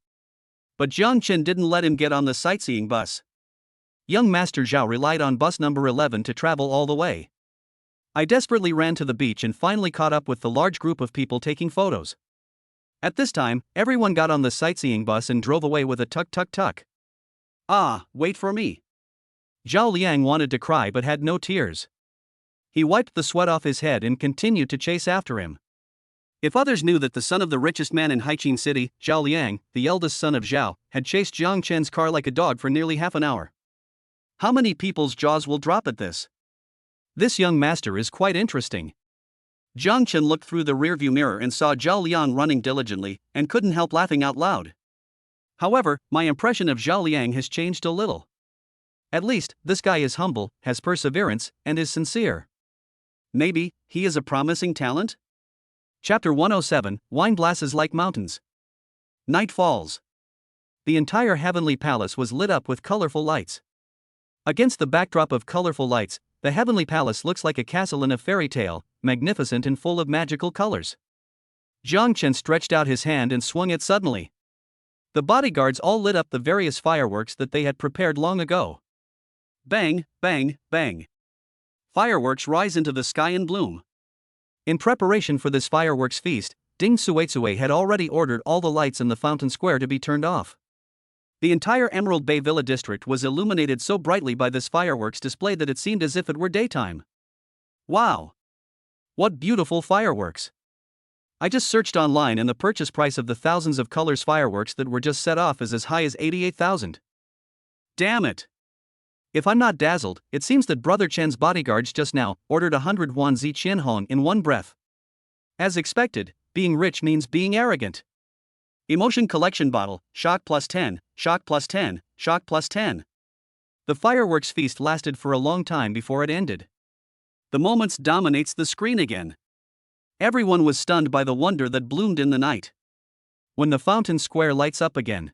S1: But Zhang Chen didn't let him get on the sightseeing bus.
S2: Young Master Zhao relied on bus number 11 to travel all the way. I desperately ran to the beach and finally caught up with the large group of people taking photos. At this time, everyone got on the sightseeing bus and drove away with a tuk tuk tuk.
S1: Wait for me.
S2: Zhao Liang wanted to cry but had no tears. He wiped the sweat off his head and continued to chase after him.
S1: If others knew that the son of the richest man in Haiqin City,
S2: Zhao Liang, the eldest son of Zhao, had chased Zhang Chen's car like a dog for nearly half an hour.
S1: How many people's jaws will drop at this?
S2: This young master is quite interesting.
S1: Zhang Chen looked through the rearview mirror and saw Zhao Liang running diligently, and couldn't help laughing out loud. However, my impression of Zhao Liang has changed a little.
S2: At least, this guy is humble, has perseverance, and is sincere.
S1: Maybe, he is a promising talent?
S2: Chapter 107, Wine Glasses Like Mountains.
S1: Night falls.
S2: The entire Heavenly Palace was lit up with colorful lights. Against the backdrop of colorful lights, the Heavenly Palace looks like a castle in a fairy tale, magnificent and full of magical colors. Zhang Chen stretched out his hand and swung it suddenly. The bodyguards all lit up the various fireworks that they had prepared long ago.
S1: Bang, bang, bang. Fireworks rise into the sky and bloom.
S2: In preparation for this fireworks feast, Ding Suitsue had already ordered all the lights in the fountain square to be turned off. The entire Emerald Bay Villa district was illuminated so brightly by this fireworks display that it seemed as if it were daytime. Wow! What beautiful fireworks! I just searched online and the purchase price of the thousands of colors fireworks that were just set off is as high as 88,000.
S1: Damn it.
S2: If I'm not dazzled, it seems that Brother Chen's bodyguards just now ordered 100 won zi qian hong in one breath. As expected, being rich means being arrogant.
S1: Emotion collection bottle, shock plus 10, shock plus 10, shock plus 10.
S2: The fireworks feast lasted for a long time before it ended.
S1: The moments dominates the screen again. Everyone was stunned by the wonder that bloomed in the night.
S2: When the fountain square lights up again,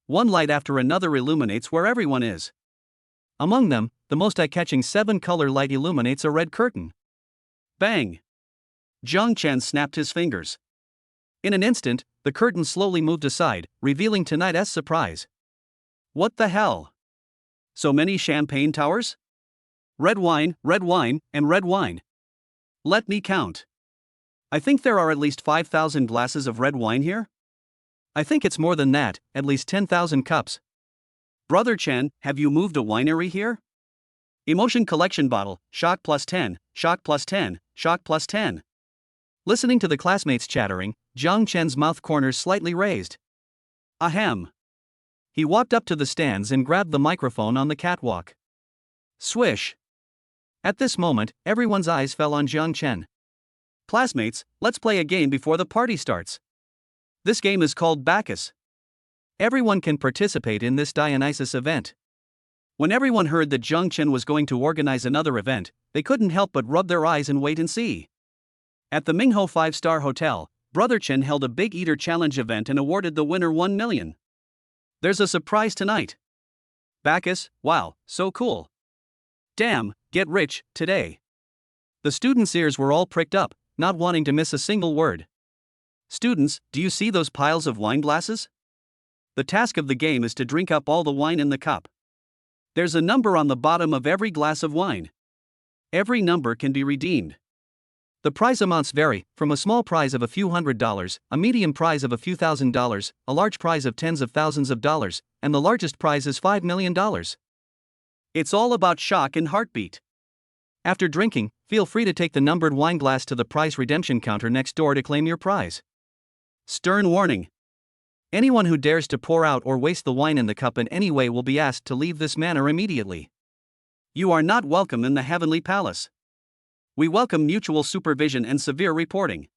S1: one light after another illuminates where everyone is.
S2: Among them, the most eye-catching 7-color light illuminates a red curtain.
S1: Bang! Jiang Chen snapped his fingers.
S2: In an instant, the curtain slowly moved aside, revealing tonight's surprise.
S1: What the hell? So many champagne towers? Red wine, and red wine. Let me count. I think there are at least 5,000 glasses of red wine here?
S2: I think it's more than that, at least 10,000 cups.
S1: Brother Chen, have you moved a winery here? Emotion collection bottle, shock plus 10, shock plus 10, shock plus 10.
S2: Listening to the classmates chattering, Jiang Chen's mouth corners slightly raised.
S1: Ahem.
S2: He walked up to the stands and grabbed the microphone on the catwalk.
S1: Swish.
S2: At this moment, everyone's eyes fell on Jiang Chen.
S1: Classmates, let's play a game before the party starts. This game is called Bacchus.
S2: Everyone can participate in this Dionysus event.
S1: When everyone heard that Jiang Chen was going to organize another event, they couldn't help but rub their eyes and wait and see. At the Mingho 5-star hotel, Brother Chen held a big eater challenge event and awarded the winner 1 million. There's a surprise tonight. Bacchus, wow, so cool. Damn, get rich, today.
S2: The students' ears were all pricked up, not wanting to miss a single word.
S1: Students, do you see those piles of wine glasses? The task of the game is to drink up all the wine in the cup. There's a number on the bottom of every glass of wine. Every number can be redeemed.
S2: The prize amounts vary, from a small prize of a few $100s, a medium prize of a few $1,000s, a large prize of tens of thousands of dollars, and the largest prize is $5 million.
S1: It's all about shock and heartbeat.
S2: After drinking, feel free to take the numbered wine glass to the prize redemption counter next door to claim your prize.
S1: Stern warning.
S2: Anyone who dares to pour out or waste the wine in the cup in any way will be asked to leave this manor immediately.
S1: You are not welcome in the heavenly palace. We welcome mutual supervision and severe reporting.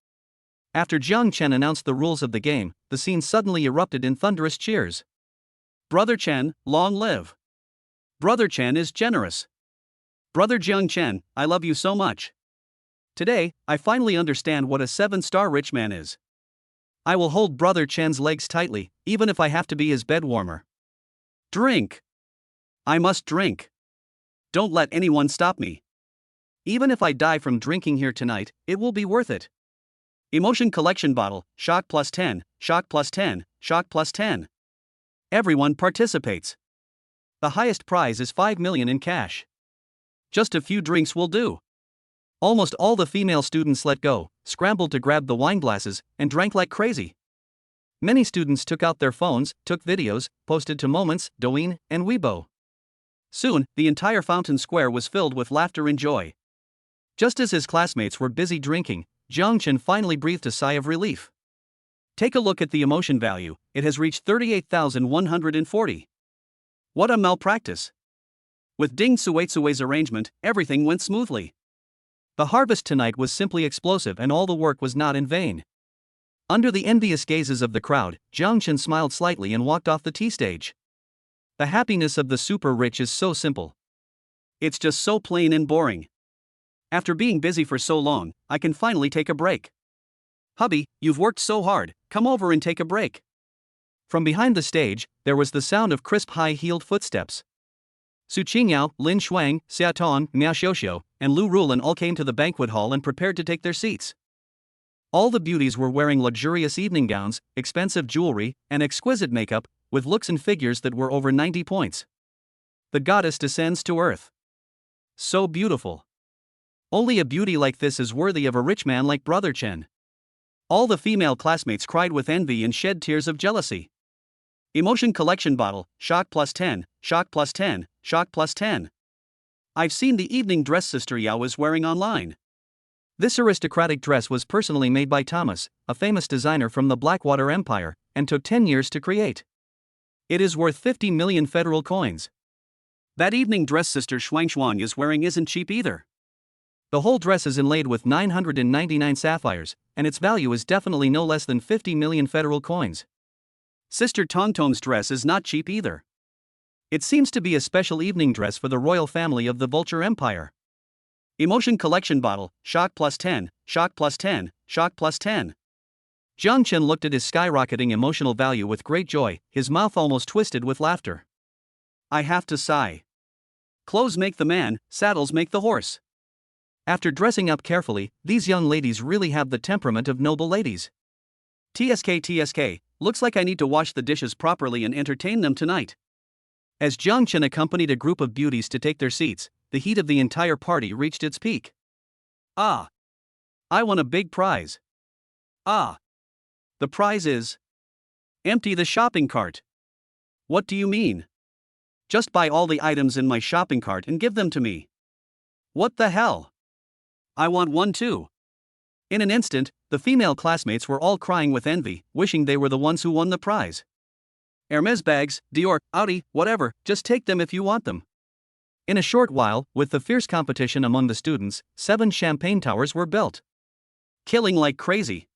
S2: After Jiang Chen announced the rules of the game, the scene suddenly erupted in thunderous cheers.
S1: Brother Chen, long live. Brother Chen is generous. Brother Jiang Chen, I love you so much. Today, I finally understand what a 7-star rich man is. I will hold Brother Chen's legs tightly, even if I have to be his bed warmer. Drink. I must drink. Don't let anyone stop me. Even if I die from drinking here tonight, it will be worth it. Emotion collection bottle, shock plus 10, shock plus 10, shock plus 10. Everyone participates. The highest prize is 5 million in cash. Just a few drinks will do. Almost all the female students let go, scrambled to grab the wine glasses, and drank like crazy. Many students took out their phones, took videos, posted to Moments, Douyin, and Weibo. Soon, the entire fountain square was filled with laughter and joy. Just as his classmates were busy drinking, Jiang Chen finally breathed a sigh of relief. Take a look at the emotion value, it has reached 38,140. What a malpractice. With Ding Suetsue's arrangement, everything went smoothly. The harvest tonight was simply explosive and all the work was not in vain. Under the envious gazes of the crowd, Jiang Chen smiled slightly and walked off the tea stage. The happiness of the super rich is so simple. It's just so plain and boring. After being busy for so long, I can finally take a break. Hubby, you've worked so hard, come over and take a break. From behind the stage, there was the sound of crisp high-heeled footsteps. Su Qingyao, Lin Shuang, Xia Tong, Miao Xiuxiu, and Lu Rulan all came to the banquet hall and prepared to take their seats. All the beauties were wearing luxurious evening gowns, expensive jewelry, and exquisite makeup, with looks and figures that were over 90 points. The goddess descends to earth. So beautiful. Only a beauty like this is worthy of a rich man like Brother Chen. All the female classmates cried with envy and shed tears of jealousy. Emotion collection bottle, shock plus 10, shock plus 10, shock plus 10. I've seen the evening dress Sister Yao is wearing online.
S2: This aristocratic dress was personally made by Thomas, a famous designer from the Blackwater Empire, and took 10 years to create. It is worth 50 million federal coins.
S1: That evening dress Sister Shuang is wearing isn't cheap either.
S2: The whole dress is inlaid with 999 sapphires, and its value is definitely no less than 50 million federal coins.
S1: Sister Tongtong's dress is not cheap either.
S2: It seems to be a special evening dress for the royal family of the Vulture Empire.
S1: Emotion collection bottle, shock plus 10, shock plus 10, shock plus 10.
S2: Jiang Chen looked at his skyrocketing emotional value with great joy, his mouth almost twisted with laughter.
S1: I have to sigh. Clothes make the man, saddles make the horse.
S2: After dressing up carefully, these young ladies really have the temperament of noble ladies.
S1: TSK, looks like I need to wash the dishes properly and entertain them tonight.
S2: As Jiang Chen accompanied a group of beauties to take their seats, the heat of the entire party reached its peak.
S1: Ah! I won a big prize. Ah! The prize is... empty the shopping cart. What do you mean? Just buy all the items in my shopping cart and give them to me. What the hell? I want one too.
S2: In an instant, the female classmates were all crying with envy, wishing they were the ones who won the prize.
S1: Hermes bags, Dior, Audi, whatever, just take them if you want them.
S2: In a short while, with the fierce competition among the students, 7 champagne towers were built.
S1: Killing like crazy.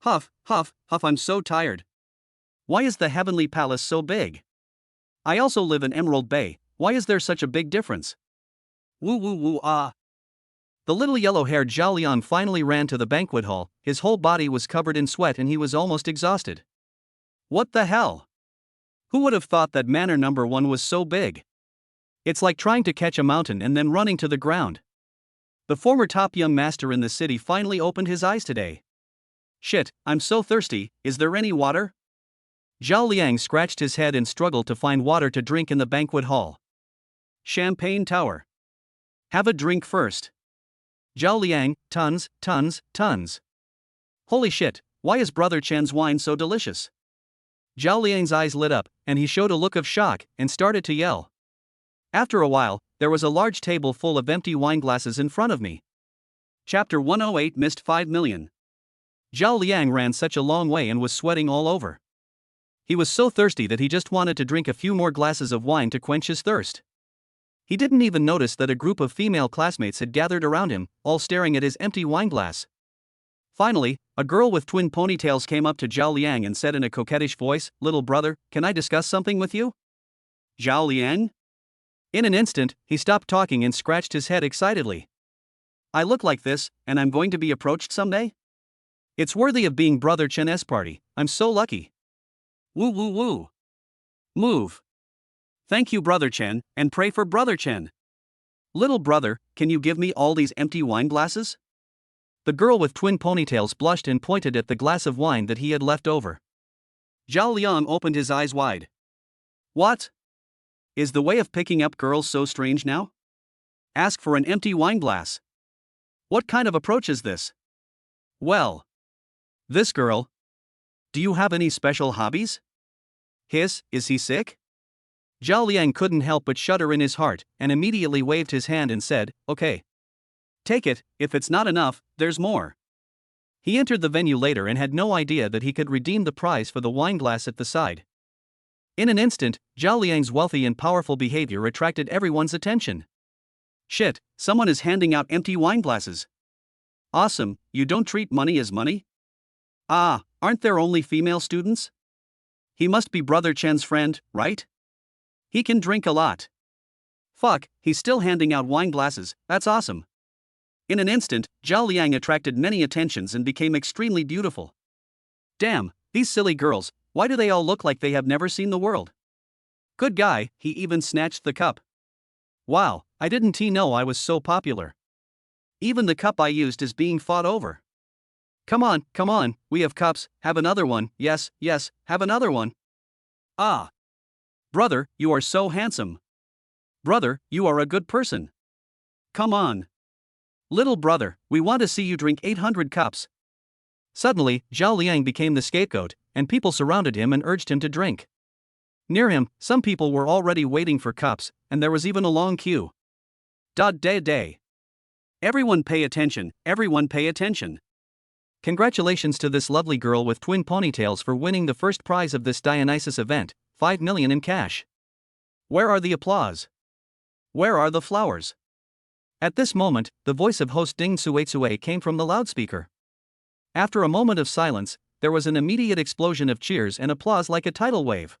S1: Huff, huff, huff, I'm so tired. Why is the heavenly palace so big? I also live in Emerald Bay, why is there such a big difference? Woo woo woo ah.
S2: The little yellow-haired Zhao Liang finally ran to the banquet hall, his whole body was covered in sweat and he was almost exhausted.
S1: What the hell? Who would have thought that manor number 1 was so big?
S2: It's like trying to catch a mountain and then running to the ground.
S1: The former top young master in the city finally opened his eyes today. Shit, I'm so thirsty, is there any water?
S2: Zhao Liang scratched his head and struggled to find water to drink in the banquet hall.
S1: Champagne tower. Have a drink first.
S2: Zhao Liang, tons, tons, tons.
S1: Holy shit, why is Brother Chen's wine so delicious?
S2: Zhao Liang's eyes lit up, and he showed a look of shock, and started to yell. After a while, there was a large table full of empty wine glasses in front of me.
S1: Chapter 108 missed 5 million.
S2: Zhao Liang ran such a long way and was sweating all over. He was so thirsty that he just wanted to drink a few more glasses of wine to quench his thirst. He didn't even notice that a group of female classmates had gathered around him, all staring at his empty wine glass. Finally, a girl with twin ponytails came up to Zhao Liang and said in a coquettish voice, "Little brother, can I discuss something with you?"
S1: Zhao Liang?
S2: In an instant, he stopped talking and scratched his head excitedly.
S1: I look like this, and I'm going to be approached someday?
S2: It's worthy of being Brother Chen's party, I'm so lucky.
S1: Woo woo woo. Move. Thank you Brother Chen, and pray for Brother Chen. Little brother, can you give me all these empty wine glasses?
S2: The girl with twin ponytails blushed and pointed at the glass of wine that he had left over.
S1: Zhao Liang opened his eyes wide. What? Is the way of picking up girls so strange now? Ask for an empty wine glass. What kind of approach is this? Well, this girl. Do you have any special hobbies? Is he sick?
S2: Zhao Liang couldn't help but shudder in his heart, and immediately waved his hand and said, "Okay.
S1: Take it, if it's not enough, there's more."
S2: He entered the venue later and had no idea that he could redeem the prize for the wine glass at the side. In an instant, Zhao Liang's wealthy and powerful behavior attracted everyone's attention.
S1: Shit, someone is handing out empty wine glasses. Awesome, you don't treat money as money? Ah, aren't there only female students? He must be Brother Chen's friend, right? He can drink a lot. Fuck, he's still handing out wine glasses, that's awesome. In an instant, Zhao Liang attracted many attentions and became extremely beautiful. Damn, these silly girls, why do they all look like they have never seen the world? Good guy, he even snatched the cup. Wow, I didn't know I was so popular. Even the cup I used is being fought over. Come on, we have cups, have another one, yes, have another one. Ah. Brother, you are so handsome. Brother, you are a good person. Come on. Little brother, we want to see you drink 800 cups.
S2: Suddenly, Zhao Liang became the scapegoat, and people surrounded him and urged him to drink. Near him, some people were already waiting for cups, and there was even a long queue.
S1: Day. Everyone pay attention, everyone pay attention.
S2: Congratulations to this lovely girl with twin ponytails for winning the first prize of this Dionysus event, 5 million in cash.
S1: Where are the applause? Where are the flowers?
S2: At this moment, the voice of host Ding Suetsue came from the loudspeaker. After a moment of silence, there was an immediate explosion of cheers and applause like a tidal wave.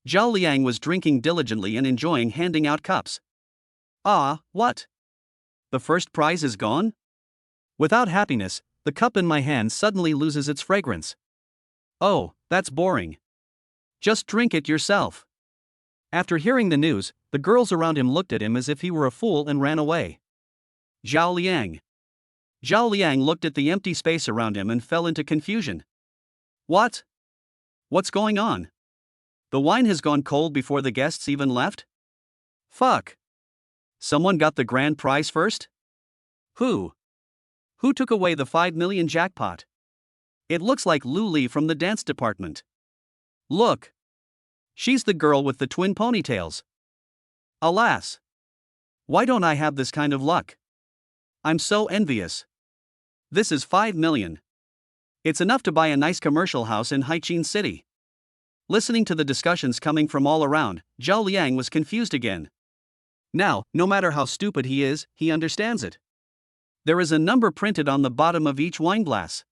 S1: Zhao Liang was drinking diligently and enjoying handing out cups. Ah, what? The first prize is gone?
S2: Without happiness, the cup in my hand suddenly loses its fragrance.
S1: Oh, that's boring. Just drink it yourself.
S2: After hearing the news, the girls around him looked at him as if he were a fool and ran away.
S1: Zhao Liang. Zhao Liang looked at the empty space around him and fell into confusion. What? What's going on? The wine has gone cold before the guests even left? Fuck. Someone got the grand prize first? Who? Who took away the 5 million jackpot? It looks like Lu Li from the dance department. Look. She's the girl with the twin ponytails. Alas. Why don't I have this kind of luck? I'm so envious. This is 5 million. It's enough to buy a nice commercial house in Haichin City. Listening to the discussions coming from all around, Zhao Liang was confused again. Now, no matter how stupid he is, he understands it. There is a number printed on the bottom of each wine glass.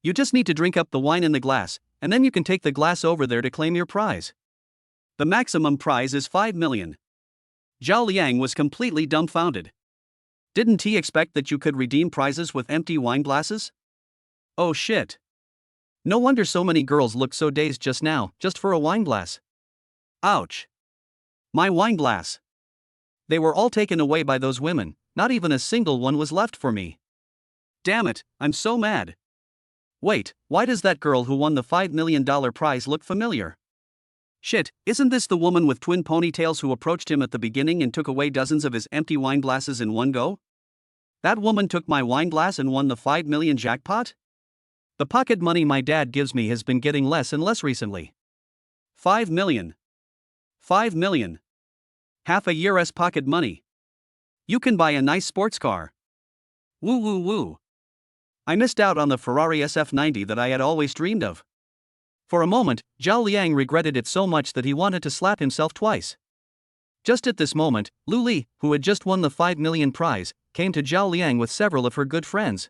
S1: You just need to drink up the wine in the glass, and then you can take the glass over there to claim your prize. The maximum prize is 5 million. Zhao Liang was completely dumbfounded. Didn't he expect that you could redeem prizes with empty wine glasses? Oh shit. No wonder so many girls looked so dazed just now, just for a wine glass. Ouch. My wine glass. They were all taken away by those women, not even a single one was left for me. Damn it, I'm so mad. Wait, why does that girl who won the $5 million prize look familiar? Shit, isn't this the woman with twin ponytails who approached him at the beginning and took away dozens of his empty wine glasses in one go? That woman took my wine glass and won the 5 million jackpot? The pocket money my dad gives me has been getting less and less recently. 5 million. 5 million. Half a year's pocket money. You can buy a nice sports car. Woo woo woo. I missed out on the Ferrari SF90 that I had always dreamed of. For a moment, Zhao Liang regretted it so much that he wanted to slap himself twice. Just at this moment, Lu Li, who had just won the 5 million prize, came to Zhao Liang with several of her good friends.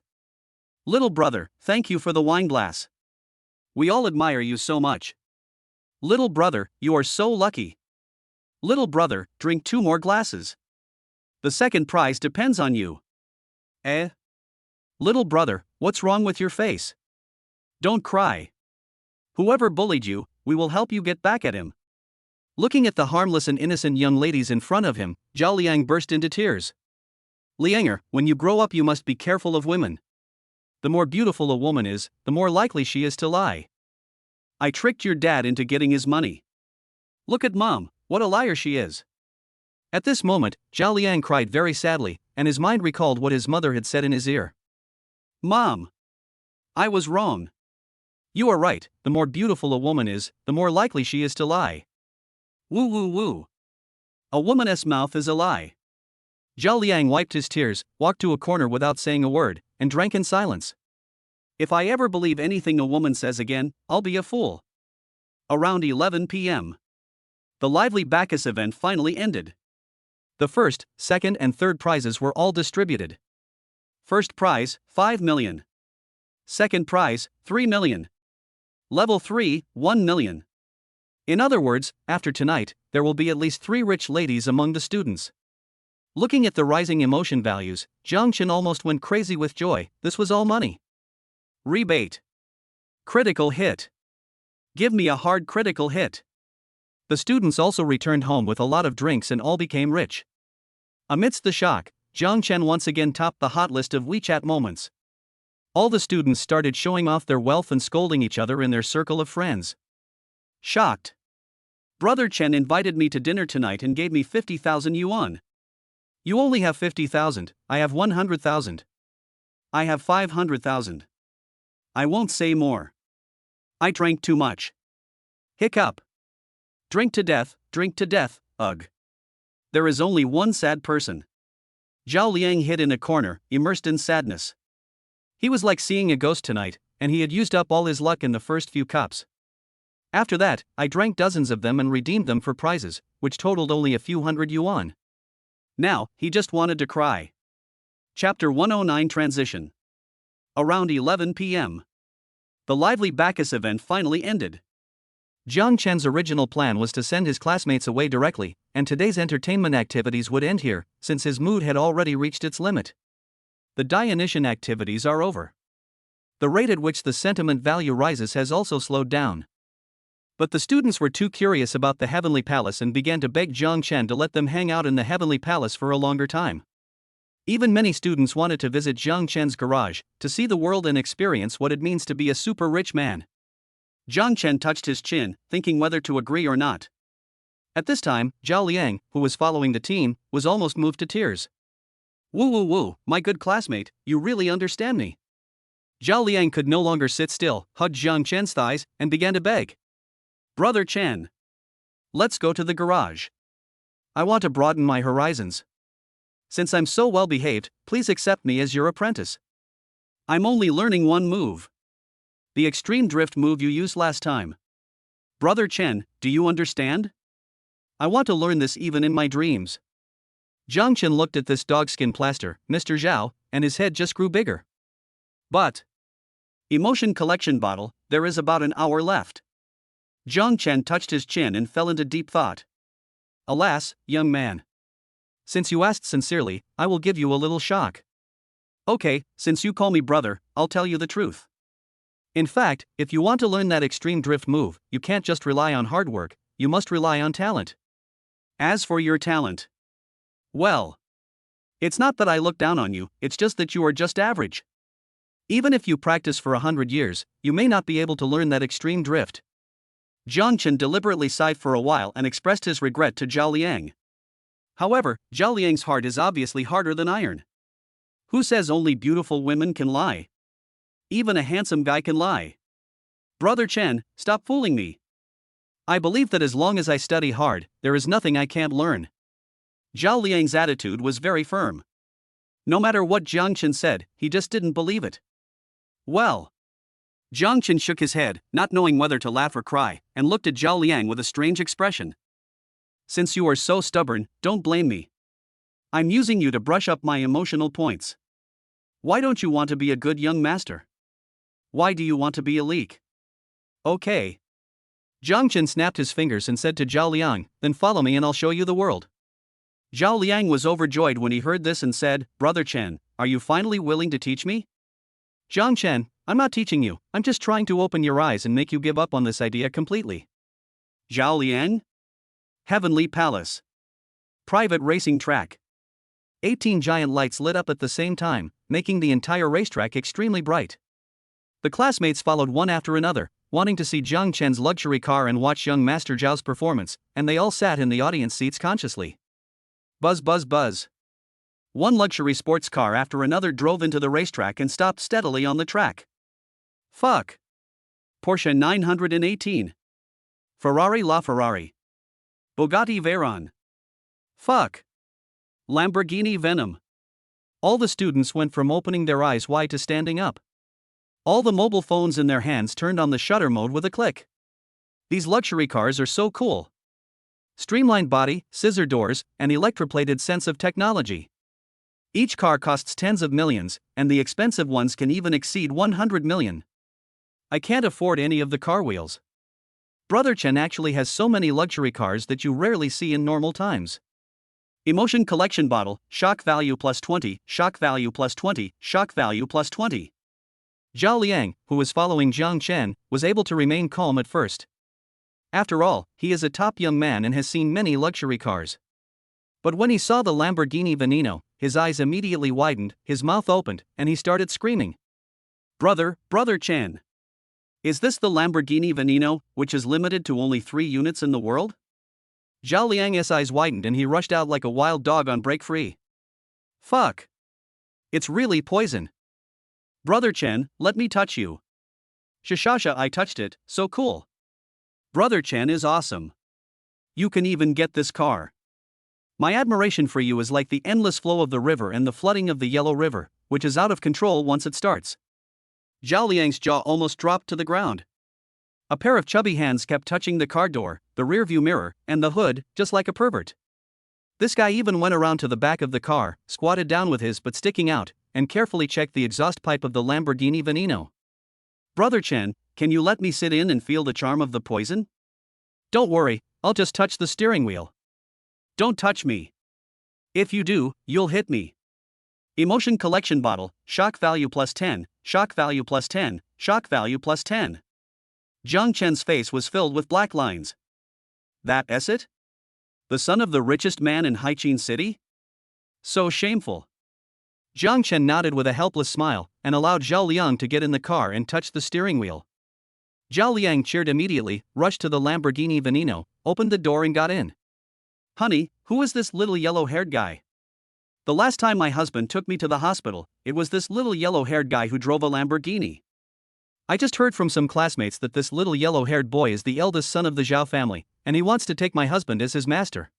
S1: Little brother, thank you for the wine glass. We all admire you so much. Little brother, you are so lucky. Little brother, drink 2 more glasses. The second prize depends on you. Eh? Little brother, what's wrong with your face? Don't cry. Whoever bullied you, we will help you get back at him. Looking at the harmless and innocent young ladies in front of him, Zhao Liang burst into tears. Lianger, when you grow up you must be careful of women. The more beautiful a woman is, the more likely she is to lie. I tricked your dad into getting his money. Look at mom, what a liar she is. At this moment, Zhao Liang cried very sadly, and his mind recalled what his mother had said in his ear. Mom! I was wrong. You are right, the more beautiful a woman is, the more likely she is to lie. Woo woo woo. A woman's mouth is a lie. Zhao Liang wiped his tears, walked to a corner without saying a word, and drank in silence. If I ever believe anything a woman says again, I'll be a fool. Around 11 p.m. The lively Bacchus event finally ended. The first, second and third prizes were all distributed. First prize, 5 million. Second prize, 3 million. Level 3, 1 million. In other words, after tonight, there will be at least 3 rich ladies among the students. Looking at the rising emotion values, Jiang Chen almost went crazy with joy. This was all money. Rebate. Critical hit. Give me a hard critical hit. The students also returned home with a lot of drinks and all became rich. Amidst the shock, Jiang Chen once again topped the hot list of WeChat moments. All the students started showing off their wealth and scolding each other in their circle of friends. Shocked. Brother Chen invited me to dinner tonight and gave me 50,000 yuan. You only have 50,000, I have 100,000. I have 500,000. I won't say more. I drank too much. Hiccup. Drink to death, ugh. There is only one sad person. Zhao Liang hid in a corner, immersed in sadness.
S2: He was like seeing a ghost tonight, and he had used up all his luck in the first few cups. After that, I drank dozens of them and redeemed them for prizes, which totaled only a few hundred yuan.
S1: Now, he just wanted to cry. Chapter 109 Transition. Around 11 p.m. The lively Bacchus event finally ended.
S2: Jiang Chen's original plan was to send his classmates away directly, and today's entertainment activities would end here, since his mood had already reached its limit. The Dionysian activities are over. The rate at which the sentiment value rises has also slowed down. But the students were too curious about the Heavenly Palace and began to beg Jiang Chen to let them hang out in the Heavenly Palace for a longer time. Even many students wanted to visit Jiang Chen's garage, to see the world and experience what it means to be a super rich man.
S1: Jiang Chen touched his chin, thinking whether to agree or not.
S2: At this time, Zhao Liang, who was following the team, was almost moved to tears.
S1: Woo woo woo, my good classmate, you really understand me.
S2: Zhao Liang could no longer sit still, hugged Jiang Chen's thighs, and began to beg.
S1: Brother Chen. Let's go to the garage.
S2: I want to broaden my horizons. Since I'm so well behaved, please accept me as your apprentice.
S1: I'm only learning one move. The extreme drift move you used last time. Brother Chen, do you understand?
S2: I want to learn this even in my dreams. Jiang Chen looked at this dogskin plaster, Mr. Zhao, and his head just grew bigger.
S1: But emotion collection bottle, there is about an hour left. Jiang Chen touched his chin and fell into deep thought.
S2: Alas, young man. Since you asked sincerely, I will give you a little shock.
S1: Okay, since you call me brother, I'll tell you the truth.
S2: In fact, if you want to learn that extreme drift move, you can't just rely on hard work, you must rely on talent.
S1: As for your talent, well, it's not that I look down on you, it's just that you are just average.
S2: Even if you practice for 100 years, you may not be able to learn that extreme drift.
S1: Jiang Chen deliberately sighed for a while and expressed his regret to Zhao Liang. However, Zhao Liang's heart is obviously harder than iron. Who says only beautiful women can lie? Even a handsome guy can lie. Brother Chen, stop fooling me.
S2: I believe that as long as I study hard, there is nothing I can't learn.
S1: Zhao Liang's attitude was very firm. No matter what Jiang Chen said, he just didn't believe it. Well. Jiang Chen shook his head, not knowing whether to laugh or cry, and looked at Zhao Liang with a strange expression. Since you are so stubborn, don't blame me. I'm using you to brush up my emotional points. Why don't you want to be a good young master? Why do you want to be a leak? Okay.
S2: Jiang Chen snapped his fingers and said to Zhao Liang, then follow me and I'll show you the world.
S1: Zhao Liang was overjoyed when he heard this and said, Brother Chen, are you finally willing to teach me?
S2: Jiang Chen, I'm not teaching you, I'm just trying to open your eyes and make you give up on this idea completely.
S1: Zhao Liang? Heavenly Palace. Private racing track.
S2: 18 giant lights lit up at the same time, making the entire racetrack extremely bright. The classmates followed one after another, wanting to see Jiang Chen's luxury car and watch young Master Zhao's performance, and they all sat in the audience seats consciously.
S1: Buzz buzz buzz. One luxury sports car after another drove into the racetrack and stopped steadily on the track. Fuck. Porsche 918. Ferrari LaFerrari. Bugatti Veyron. Fuck. Lamborghini Venom.
S2: All the students went from opening their eyes wide to standing up. All the mobile phones in their hands turned on the shutter mode with a click. These luxury cars are so cool. Streamlined body, scissor doors, and electroplated sense of technology. Each car costs tens of millions, and the expensive ones can even exceed 100 million. I can't afford any of the car wheels. Brother Chen actually has so many luxury cars that you rarely see in normal times.
S1: Emotion collection bottle, shock value plus 20, shock value plus 20, shock value plus 20.
S2: Zhao Liang, who was following Jiang Chen, was able to remain calm at first. After all, he is a top young man and has seen many luxury cars. But when he saw the Lamborghini Veneno, his eyes immediately widened, his mouth opened, and he started screaming.
S1: Brother Chen. Is this the Lamborghini Veneno, which is limited to only 3 units in the world?
S2: Zhao Liang's eyes widened and he rushed out like a wild dog on break free.
S1: Fuck. It's really poison. Brother Chen, let me touch you. Shashasha, I touched it, so cool. Brother Chen is awesome. You can even get this car.
S2: My admiration for you is like the endless flow of the river and the flooding of the Yellow River, which is out of control once it starts.
S1: Zhao Liang's jaw almost dropped to the ground.
S2: A pair of chubby hands kept touching the car door, the rearview mirror, and the hood, just like a pervert. This guy even went around to the back of the car, squatted down with his butt sticking out, and carefully checked the exhaust pipe of the Lamborghini Veneno.
S1: Brother Chen, can you let me sit in and feel the charm of the poison?
S2: Don't worry, I'll just touch the steering wheel.
S1: Don't touch me. If you do, you'll hit me. Emotion collection bottle, shock value plus 10, shock value plus 10, shock value plus 10. Jiang Chen's face was filled with black lines. That's it? The son of the richest man in Haiqin City? So shameful.
S2: Jiang Chen nodded with a helpless smile, and allowed Zhao Liang to get in the car and touch the steering wheel. Zhao Liang cheered immediately, rushed to the Lamborghini Veneno, opened the door and got in.
S1: Honey, who is this little yellow-haired guy? The last time my husband took me to the hospital, it was this little yellow-haired guy who drove a Lamborghini.
S2: I just heard from some classmates that this little yellow-haired boy is the eldest son of the Zhao family, and he wants to take my husband as his master.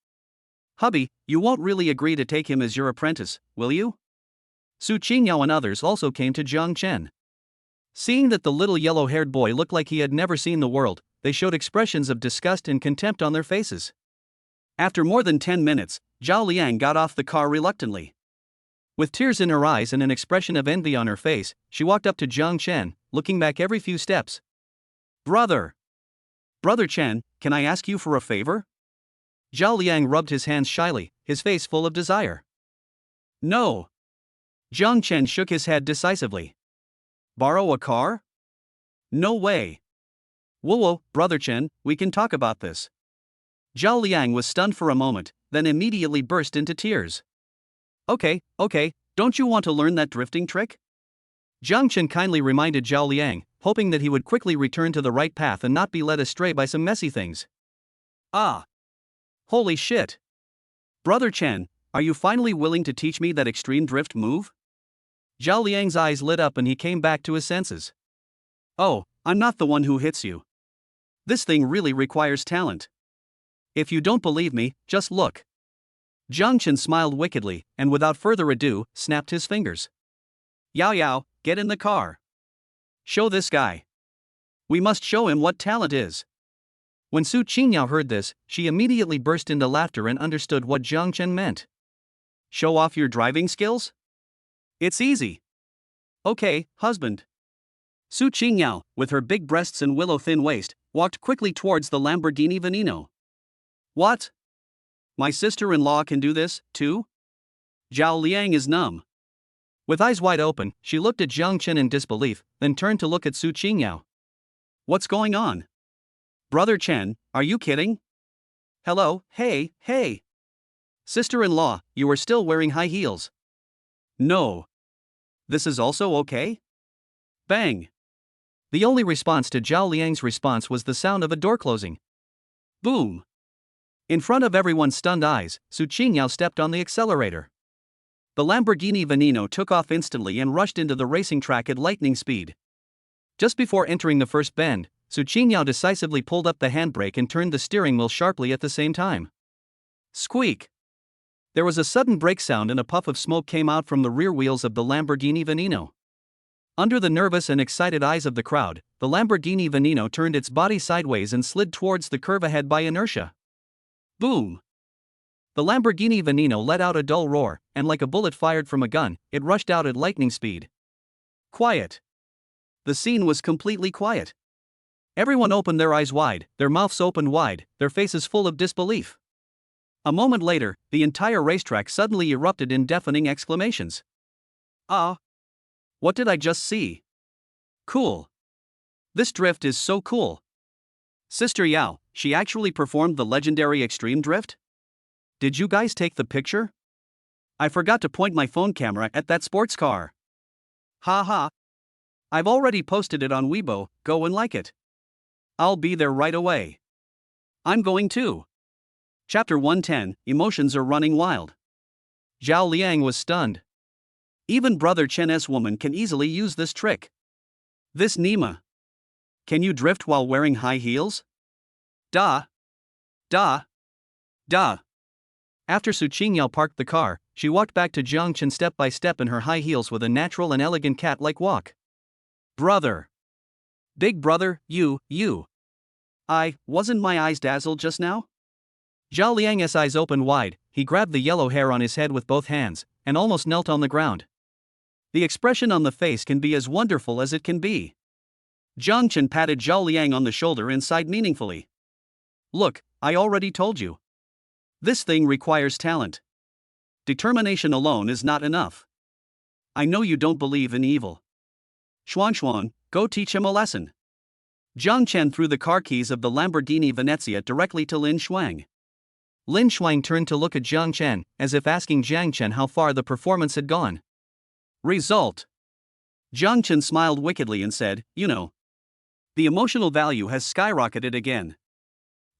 S1: Hubby, you won't really agree to take him as your apprentice, will you?
S2: Su Qingyao and others also came to Jiang Chen. Seeing that the little yellow-haired boy looked like he had never seen the world, they showed expressions of disgust and contempt on their faces.
S1: After more than 10 minutes, Zhao Liang got off the car reluctantly.
S2: With tears in her eyes and an expression of envy on her face, she walked up to Jiang Chen, looking back every few steps.
S1: Brother Chen, can I ask you for a favor?
S2: Zhao Liang rubbed his hands shyly, his face full of desire.
S1: No. Jiang Chen shook his head decisively. Borrow a car? No way. Whoa, Brother Chen, we can talk about this. Zhao Liang was stunned for a moment, then immediately burst into tears. Okay, don't you want to learn that drifting trick?
S2: Jiang Chen kindly reminded Zhao Liang, hoping that he would quickly return to the right path and not be led astray by some messy things.
S1: Ah. Holy shit. Brother Chen, are you finally willing to teach me that extreme drift move?
S2: Zhao Liang's eyes lit up and he came back to his senses.
S1: Oh, I'm not the one who hits you. This thing really requires talent. If you don't believe me, just look.
S2: Jiang Chen smiled wickedly, and without further ado, snapped his fingers.
S1: Yao, get in the car. Show this guy. We must show him what talent is.
S2: When Su Qingyao heard this, she immediately burst into laughter and understood what Jiang Chen meant.
S1: Show off your driving skills? It's easy. Okay, husband. Su Qingyao, with her big breasts and willow-thin waist, walked quickly towards the Lamborghini Veneno. What? My sister-in-law can do this, too? Zhao Liang is numb.
S2: With eyes wide open, she looked at Jiang Chen in disbelief, then turned to look at Su Qingyao.
S1: What's going on? Brother Chen, are you kidding? Hello, hey. Sister-in-law, you are still wearing high heels. No. This is also okay? Bang.
S2: The only response to Zhao Liang's response was the sound of a door closing.
S1: Boom.
S2: In front of everyone's stunned eyes, Su Qingyao stepped on the accelerator.
S1: The Lamborghini Veneno took off instantly and rushed into the racing track at lightning speed.
S2: Just before entering the first bend, Su Qingyao decisively pulled up the handbrake and turned the steering wheel sharply at the same time.
S1: Squeak!
S2: There was a sudden brake sound and a puff of smoke came out from the rear wheels of the Lamborghini Veneno. Under the nervous and excited eyes of the crowd, the Lamborghini Veneno turned its body sideways and slid towards the curve ahead by inertia.
S1: Boom!
S2: The Lamborghini Veneno let out a dull roar, and like a bullet fired from a gun, it rushed out at lightning speed.
S1: Quiet. The scene was completely quiet.
S2: Everyone opened their eyes wide, their mouths opened wide, their faces full of disbelief.
S1: A moment later, the entire racetrack suddenly erupted in deafening exclamations. Ah! What did I just see? Cool. This drift is so cool. Sister Yao, she actually performed the legendary extreme drift? Did you guys take the picture? I forgot to point my phone camera at that sports car. Ha. I've already posted it on Weibo, go and like it. I'll be there right away. I'm going too. Chapter 110, Emotions are running wild.
S2: Zhao Liang was stunned.
S1: Even Brother Chen's woman can easily use this trick. This Nima. Can you drift while wearing high heels? Da.
S2: After Su Qingyao parked the car, she walked back to Jiang Chen step by step in her high heels with a natural and elegant cat-like walk.
S1: Brother. Big brother, you. Wasn't my eyes dazzled just now?
S2: Zhao Liang's eyes opened wide, he grabbed the yellow hair on his head with both hands, and almost knelt on the ground.
S1: The expression on the face can be as wonderful as it can be. Jiang Chen patted Zhao Liang on the shoulder and sighed meaningfully. Look, I already told you. This thing requires talent. Determination alone is not enough. I know you don't believe in evil. Xuan, go teach him a lesson. Jiang Chen threw the car keys of the Lamborghini Venezia directly to Lin Shuang.
S2: Lin Shuang turned to look at Jiang Chen, as if asking Jiang Chen how far the performance had gone.
S1: Result. Jiang Chen smiled wickedly and said, you know. The emotional value has skyrocketed again.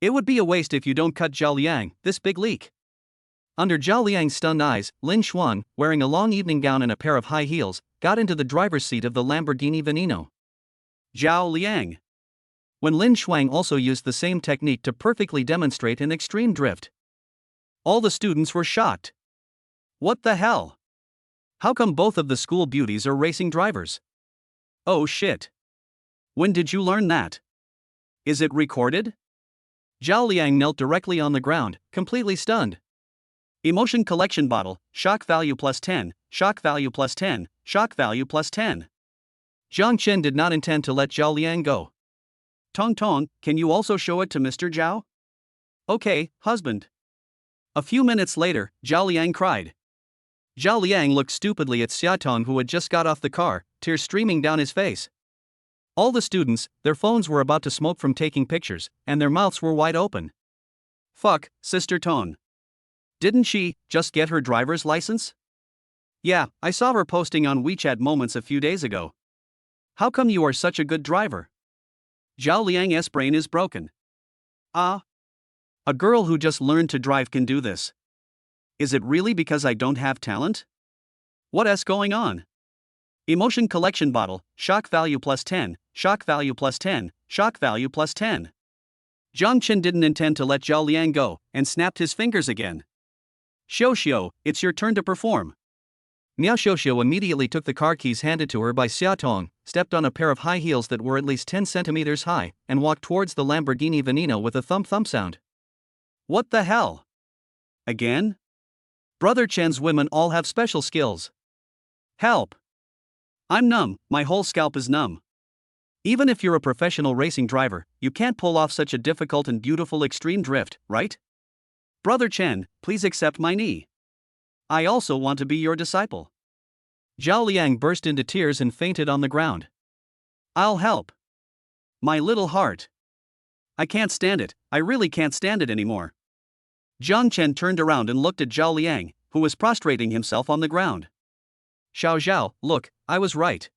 S1: It would be a waste if you don't cut Zhao Liang this big leak.
S2: Under Zhao Liang's stunned eyes, Lin Shuang, wearing a long evening gown and a pair of high heels, got into the driver's seat of the Lamborghini Veneno.
S1: Zhao Liang.
S2: When Lin Shuang also used the same technique to perfectly demonstrate an extreme drift.
S1: All the students were shocked. What the hell? How come both of the school beauties are racing drivers? Oh shit. When did you learn that? Is it recorded?
S2: Zhao Liang knelt directly on the ground, completely stunned.
S1: Emotion collection bottle, shock value plus 10, shock value plus 10, shock value plus 10.
S2: Jiang Chen did not intend to let Zhao Liang go.
S1: Tong, can you also show it to Mr. Zhao? Okay, husband. A few minutes later, Zhao Liang cried.
S2: Zhao Liang looked stupidly at Xia Tong, who had just got off the car, tears streaming down his face. All the students, their phones were about to smoke from taking pictures, and their mouths were wide open.
S1: Fuck, Sister Tong. Didn't she just get her driver's license? Yeah, I saw her posting on WeChat Moments a few days ago. How come you are such a good driver? Zhao Liang's brain is broken. A girl who just learned to drive can do this. Is it really because I don't have talent? What's going on? Emotion collection bottle, shock value plus 10, shock value plus 10, shock value plus 10. Jiang Chen didn't intend to let Zhao Liang go, and snapped his fingers again. Xiao, it's your turn to perform.
S2: Miao Xiao immediately took the car keys handed to her by Xia Tong, stepped on a pair of high heels that were at least 10 centimeters high, and walked towards the Lamborghini Veneno with a thump sound.
S1: What the hell? Again? Brother Chen's women all have special skills. Help! I'm numb, my whole scalp is numb. Even if you're a professional racing driver, you can't pull off such a difficult and beautiful extreme drift, right? Brother Chen, please accept my knee. I also want to be your disciple.
S2: Zhao Liang burst into tears and fainted on the ground.
S1: I'll help. My little heart. I can't stand it, I really can't stand it anymore. Jiang Chen turned around and looked at Zhao Liang, who was prostrating himself on the ground. Xiao, look, I was right.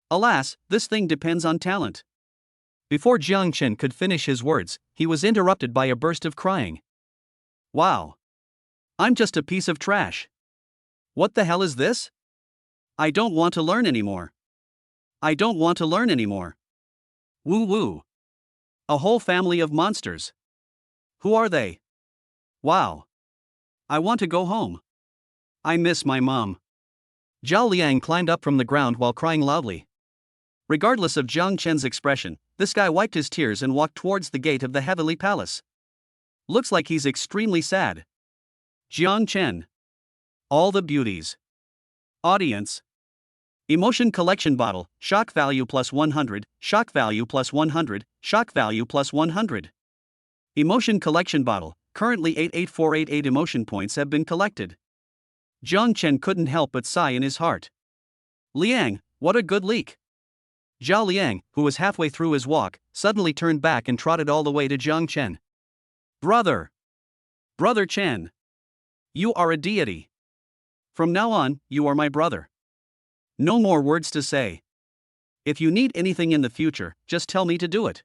S1: Alas, this thing depends on talent.
S2: Before Jiang Chen could finish his words, he was interrupted by a burst of crying.
S1: Wow. I'm just a piece of trash. What the hell is this? I don't want to learn anymore. I don't want to learn anymore. Woo. A whole family of monsters. Who are they? Wow. I want to go home. I miss my mom.
S2: Zhao Liang climbed up from the ground while crying loudly.
S1: Regardless of Jiang Chen's expression, this guy wiped his tears and walked towards the gate of the Heavenly Palace. Looks like he's extremely sad. Jiang Chen. All the beauties. Audience. Emotion collection bottle, shock value plus 100, shock value plus 100, shock value plus 100. Emotion collection bottle, currently 88488 emotion points have been collected. Jiang Chen couldn't help but sigh in his heart. Liang, what a good leak.
S2: Zhao Liang, who was halfway through his walk, suddenly turned back and trotted all the way to Jiang Chen.
S1: Brother Chen. You are a deity. From now on, you are my brother. No more words to say. If you need anything in the future, just tell me to do it.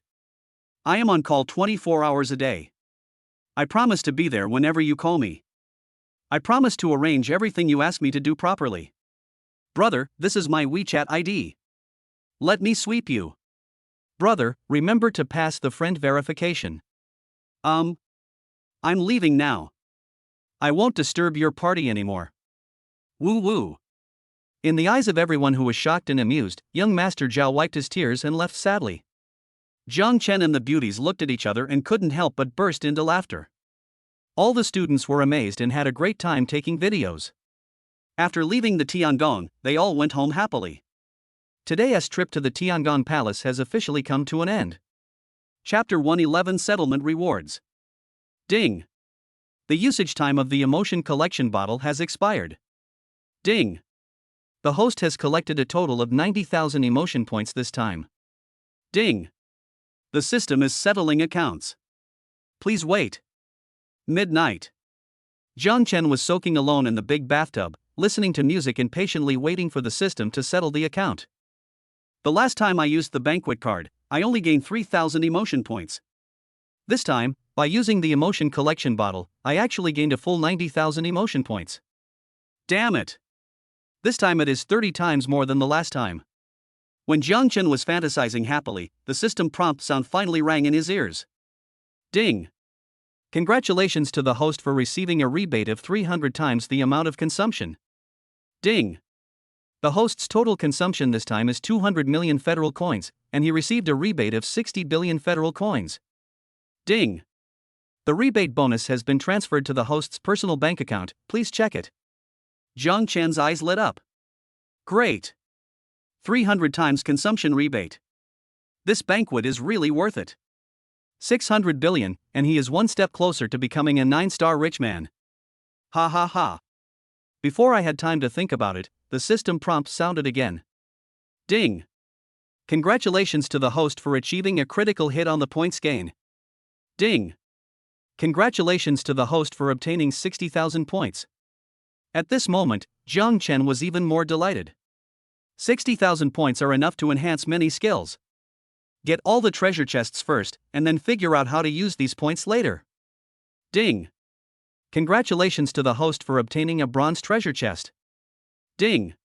S1: I am on call 24 hours a day. I promise to be there whenever you call me. I promise to arrange everything you ask me to do properly. Brother, this is my WeChat ID. Let me sweep you.
S2: Brother, remember to pass the friend verification.
S1: I'm leaving now.
S2: I won't disturb your party anymore. Woo woo. In the eyes of everyone who was shocked and amused, young Master Zhao wiped his tears and left sadly. Jiang Chen and the beauties looked at each other and couldn't help but burst into laughter. All the students were amazed and had a great time taking videos. After leaving the Tiangong, they all went home happily. Today's trip to the Tiangong Palace has officially come to an end. Chapter 111 Settlement Rewards. Ding. The usage time of the emotion collection bottle has expired. Ding. The host has collected a total of 90,000 emotion points this time. Ding. The system is settling accounts. Please wait. Midnight. Jiang Chen was soaking alone in the big bathtub, listening to music and patiently waiting for the system to settle the account. The last time I used the banquet card, I only gained 3,000 emotion points. This time, by using the emotion collection bottle, I actually gained a full 90,000 emotion points. Damn it! This time it is 30 times more than the last time. When Jiang Chen was fantasizing happily, the system prompt sound finally rang in his ears. Ding! Congratulations to the host for receiving a rebate of 300 times the amount of consumption. Ding! The host's total consumption this time is 200 million federal coins, and he received a rebate of 60 billion federal coins. Ding! The rebate bonus has been transferred to the host's personal bank account, please check it. Jiang Chen's eyes lit up. Great! 300 times consumption rebate. This banquet is really worth it. 600 billion, and he is one step closer to becoming a 9-star rich man. Ha ha ha. Before I had time to think about it, the system prompt sounded again. Ding! Congratulations to the host for achieving a critical hit on the points gain. Ding! Congratulations to the host for obtaining 60,000 points. At this moment, Jiang Chen was even more delighted. 60,000 points are enough to enhance many skills. Get all the treasure chests first, and then figure out how to use these points later. Ding! Congratulations to the host for obtaining a bronze treasure chest. Ding!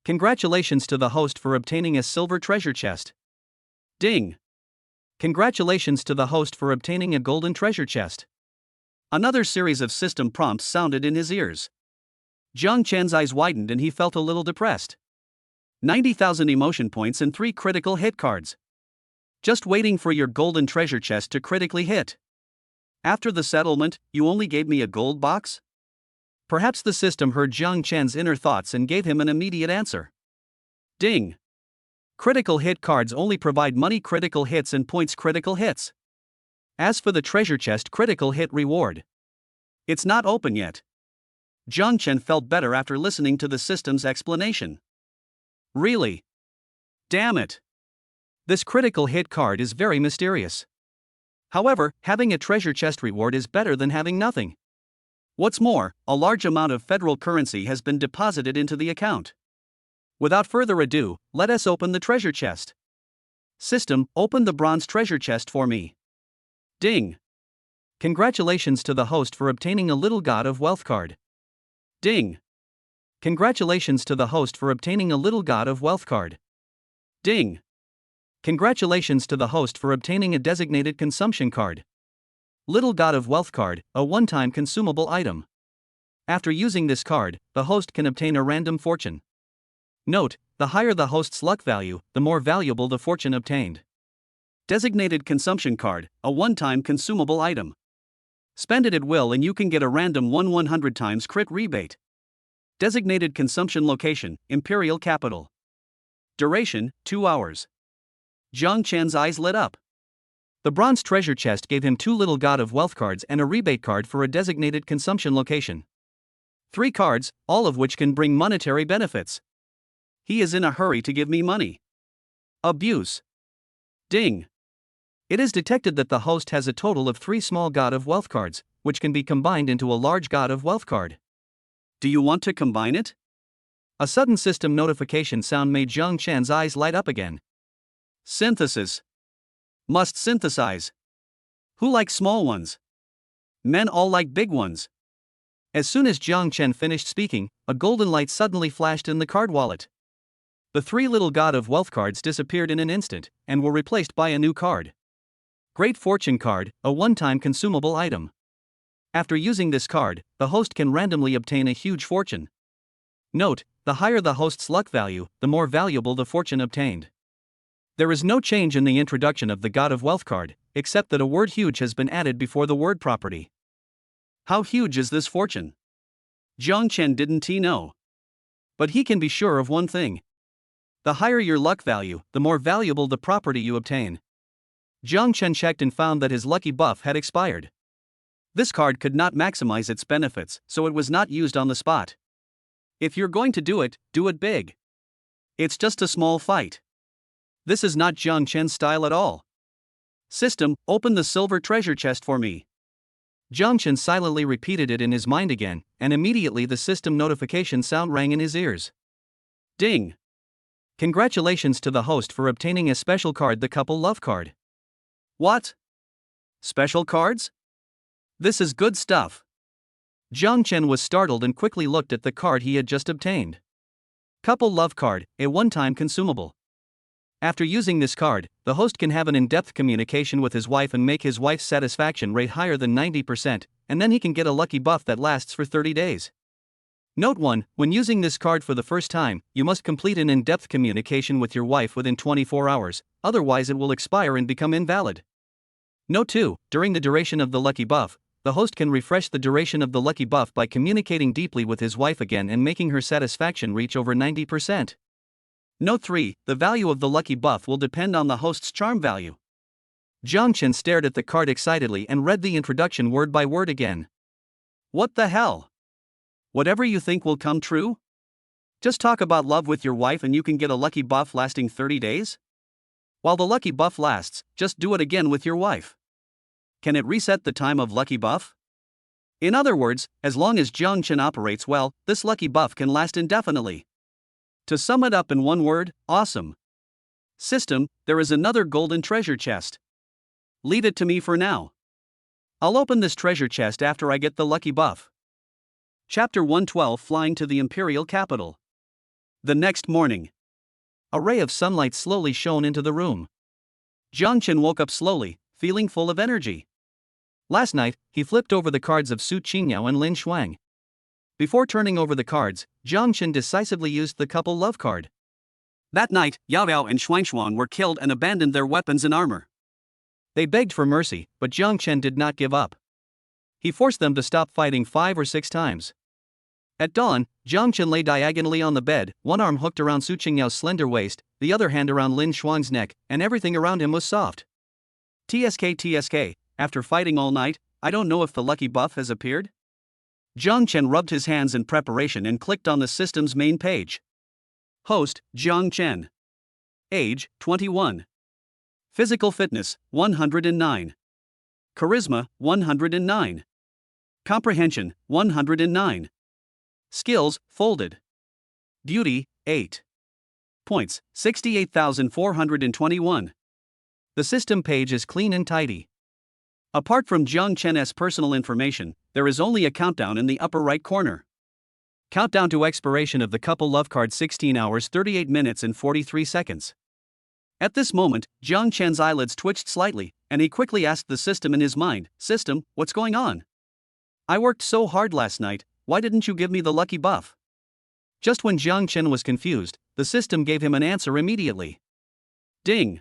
S2: Congratulations to the host for obtaining a silver treasure chest. Ding! Congratulations to the host for obtaining a golden treasure chest. Another series of system prompts sounded in his ears. Jiang Chen's eyes widened and he felt a little depressed. 90,000 emotion points and 3 critical hit cards. Just waiting for your golden treasure chest to critically hit. After the settlement, you only gave me a gold box? Perhaps the system heard Jiang Chen's inner thoughts and gave him an immediate answer. Ding! Critical hit cards only provide money critical hits and points critical hits. As for the treasure chest critical hit reward, it's not open yet. Jiang Chen felt better after listening to the system's explanation. Really? Damn it! This critical hit card is very mysterious. However, having a treasure chest reward is better than having nothing. What's more, a large amount of federal currency has been deposited into the account. Without further ado, let us open the treasure chest. System, open the bronze treasure chest for me. Ding! Congratulations to the host for obtaining a little god of wealth card. Ding! Congratulations to the host for obtaining a little god of wealth card. Ding! Congratulations to the host for obtaining a designated consumption card. Little God of Wealth card, a one-time consumable item. After using this card, the host can obtain a random fortune. Note, the higher the host's luck value, the more valuable the fortune obtained. Designated consumption card, a one-time consumable item. Spend it at will and you can get a random 100 times crit rebate. Designated consumption location, Imperial Capital. Duration, 2 hours. Jiang Chen's eyes lit up. The bronze treasure chest gave him 2 little God of Wealth cards and a rebate card for a designated consumption location. 3 cards, all of which can bring monetary benefits. He is in a hurry to give me money. Abuse. Ding! It is detected that the host has a total of 3 small God of Wealth cards, which can be combined into a large God of Wealth card. Do you want to combine it? A sudden system notification sound made Jiang Chen's eyes light up again. Synthesis. Must synthesize. Who likes small ones? Men all like big ones. As soon as Jiang Chen finished speaking, a golden light suddenly flashed in the card wallet. The 3 little God of Wealth cards disappeared in an instant, and were replaced by a new card. Great Fortune card, a one-time consumable item. After using this card, the host can randomly obtain a huge fortune. Note, the higher the host's luck value, the more valuable the fortune obtained. There is no change in the introduction of the God of Wealth card, except that a word huge has been added before the word property.
S1: How huge is this fortune? Jiang Chen didn't know. But he can be sure of one thing. The higher your luck value, the more valuable the property you obtain. Jiang Chen checked and found that his lucky buff had expired. This card could not maximize its benefits, so it was not used on the spot. If you're going to do it big. It's just a small fight. This is not Jiang Chen's style at all. System, open the silver treasure chest for me.
S2: Jiang Chen silently repeated it in his mind again, and immediately the system notification sound rang in his ears.
S1: Ding!
S2: Congratulations to the host for obtaining a special card, the Couple Love card.
S1: What? Special cards? This is good stuff.
S2: Jiang Chen was startled and quickly looked at the card he had just obtained. Couple Love card, a one-time consumable. After using this card, the host can have an in-depth communication with his wife and make his wife's satisfaction rate higher than 90%, and then he can get a lucky buff that lasts for 30 days. Note 1, when using this card for the first time, you must complete an in-depth communication with your wife within 24 hours, otherwise it will expire and become invalid. Note 2, during the duration of the lucky buff, the host can refresh the duration of the lucky buff by communicating deeply with his wife again and making her satisfaction reach over 90%.
S1: Note 3, the value of the lucky buff will depend on the host's charm value.
S2: Jiang Chen stared at the card excitedly and read the introduction word by word again.
S1: What the hell? Whatever you think will come true? Just talk about love with your wife and you can get a lucky buff lasting 30 days? While the lucky buff lasts, just do it again with your wife. Can it reset the time of lucky buff? In other words, as long as Jiang Chen operates well, this lucky buff can last indefinitely. To sum it up in one word, awesome. System, there is another golden treasure chest. Leave it to me for now. I'll open this treasure chest after I get the lucky buff. Chapter 112, Flying to the Imperial Capital. The next morning.
S2: A ray of sunlight slowly shone into the room.
S1: Jiang Chen woke up slowly, feeling full of energy.
S2: Last night, he flipped over the cards of Su Qingyao and Lin Shuang. Before turning over the cards, Jiang Chen decisively used the Couple Love card.
S1: That night, Yao Yao and Shuang were killed and abandoned their weapons and armor.
S2: They begged for mercy, but Jiang Chen did not give up. He forced them to stop fighting 5 or 6 times. At dawn, Jiang Chen lay diagonally on the bed, one arm hooked around Su Qingyao's slender waist, the other hand around Lin Shuang's neck, and everything around him was soft.
S1: TSK, after fighting all night, I don't know if the lucky buff has appeared? Jiang Chen rubbed his hands in preparation and clicked on the system's main page. Host, Jiang Chen. Age, 21. Physical fitness, 109. Charisma, 109. Comprehension, 109. Skills, folded. Beauty, 8. Points, 68,421.
S2: The system page is clean and tidy.
S1: Apart from Jiang Chen's personal information, there is only a countdown in the upper right corner.
S2: Countdown to expiration of the Couple Love card 16 hours 38 minutes and 43 seconds.
S1: At this moment, Jiang Chen's eyelids twitched slightly, and he quickly asked the system in his mind, System, what's going on? I worked so hard last night, why didn't you give me the lucky buff?
S2: Just when Jiang Chen was confused, the system gave him an answer immediately.
S1: Ding!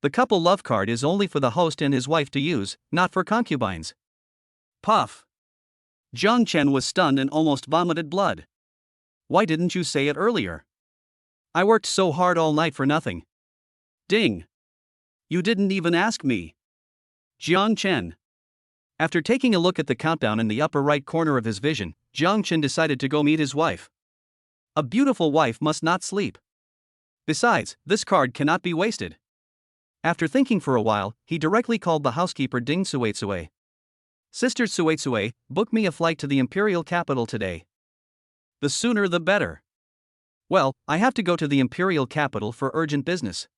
S2: The Couple Love card is only for the host and his wife to use, not for concubines.
S1: Puff! Jiang Chen was stunned and almost vomited blood. Why didn't you say it earlier?
S2: I worked so hard all night for nothing.
S1: Ding! You didn't even ask me. Jiang Chen.
S2: After taking a look at the countdown in the upper right corner of his vision, Jiang Chen decided to go meet his wife. A beautiful wife must not sleep. Besides, this card cannot be wasted. After thinking for a while, he directly called the housekeeper Ding Suitsue. Sister Suitsue, book me a flight to the imperial capital today.
S1: The sooner the better.
S2: Well, I have to go to the imperial capital for urgent business.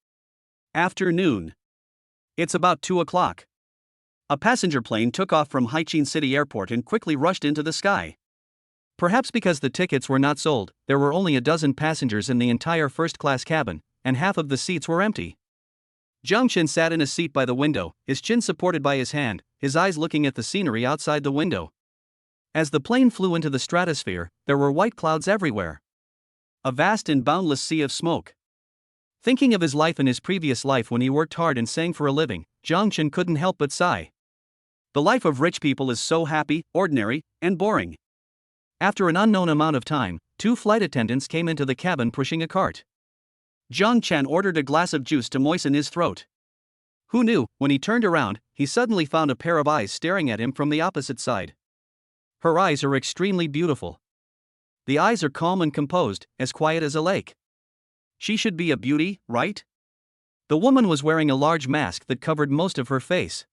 S1: Afternoon. It's about 2 o'clock. A passenger plane took off from Haichin City Airport and quickly rushed into the sky.
S2: Perhaps because the tickets were not sold, there were only a dozen passengers in the entire first-class cabin, and half of the seats were empty. Jiang Chen sat in a seat by the window, his chin supported by his hand, his eyes looking at the scenery outside the window. As the plane flew into the stratosphere, there were white clouds everywhere.
S1: A vast and boundless sea of smoke.
S2: Thinking of his life and his previous life when he worked hard and sang for a living, Zhang Chen couldn't help but sigh.
S1: The life of rich people is so happy, ordinary, and boring.
S2: After an unknown amount of time, 2 flight attendants came into the cabin pushing a cart.
S1: Zhang Chen ordered a glass of juice to moisten his throat.
S2: Who knew, when he turned around, he suddenly found a pair of eyes staring at him from the opposite side. Her eyes are extremely beautiful. The eyes are calm and composed, as quiet as a lake.
S1: She should be a beauty, right?
S2: The woman was wearing a large mask that covered most of her face.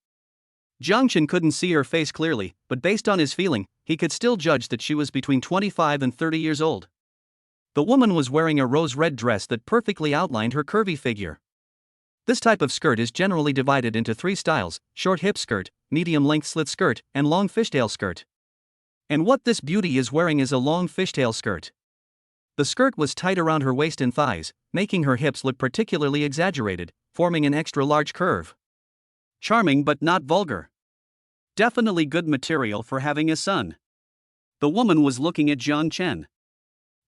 S2: Zhang Chen couldn't see her face clearly, but based on his feeling, he could still judge that she was between 25 and 30 years old. The woman was wearing a rose-red dress that perfectly outlined her curvy figure. This type of skirt is generally divided into 3 styles: short hip skirt, medium-length slit skirt, and long fishtail skirt. And what this beauty is wearing is a long fishtail skirt. The skirt was tight around her waist and thighs, making her hips look particularly exaggerated, forming an extra-large curve.
S1: Charming but not vulgar. Definitely good material for having a son. The woman was looking at Zhang Chen.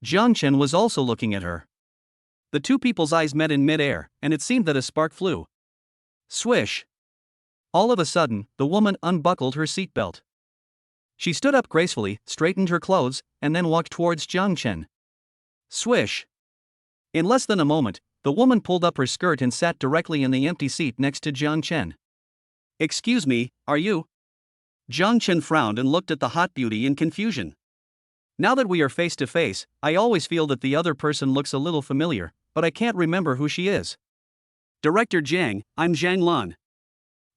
S2: Zhang Chen was also looking at her.
S1: The 2 people's eyes met in mid-air, and it seemed that a spark flew. Swish!
S2: All of a sudden, the woman unbuckled her seatbelt. She stood up gracefully, straightened her clothes, and then walked towards Zhang Chen.
S1: Swish!
S2: In less than a moment, the woman pulled up her skirt and sat directly in the empty seat next to Zhang Chen.
S1: Excuse me, are you? Zhang Chen frowned and looked at the hot beauty in confusion.
S2: Now that we are face to face, I always feel that the other person looks a little familiar, but I can't remember who she is.
S1: Director Jiang, I'm Zhang Lan.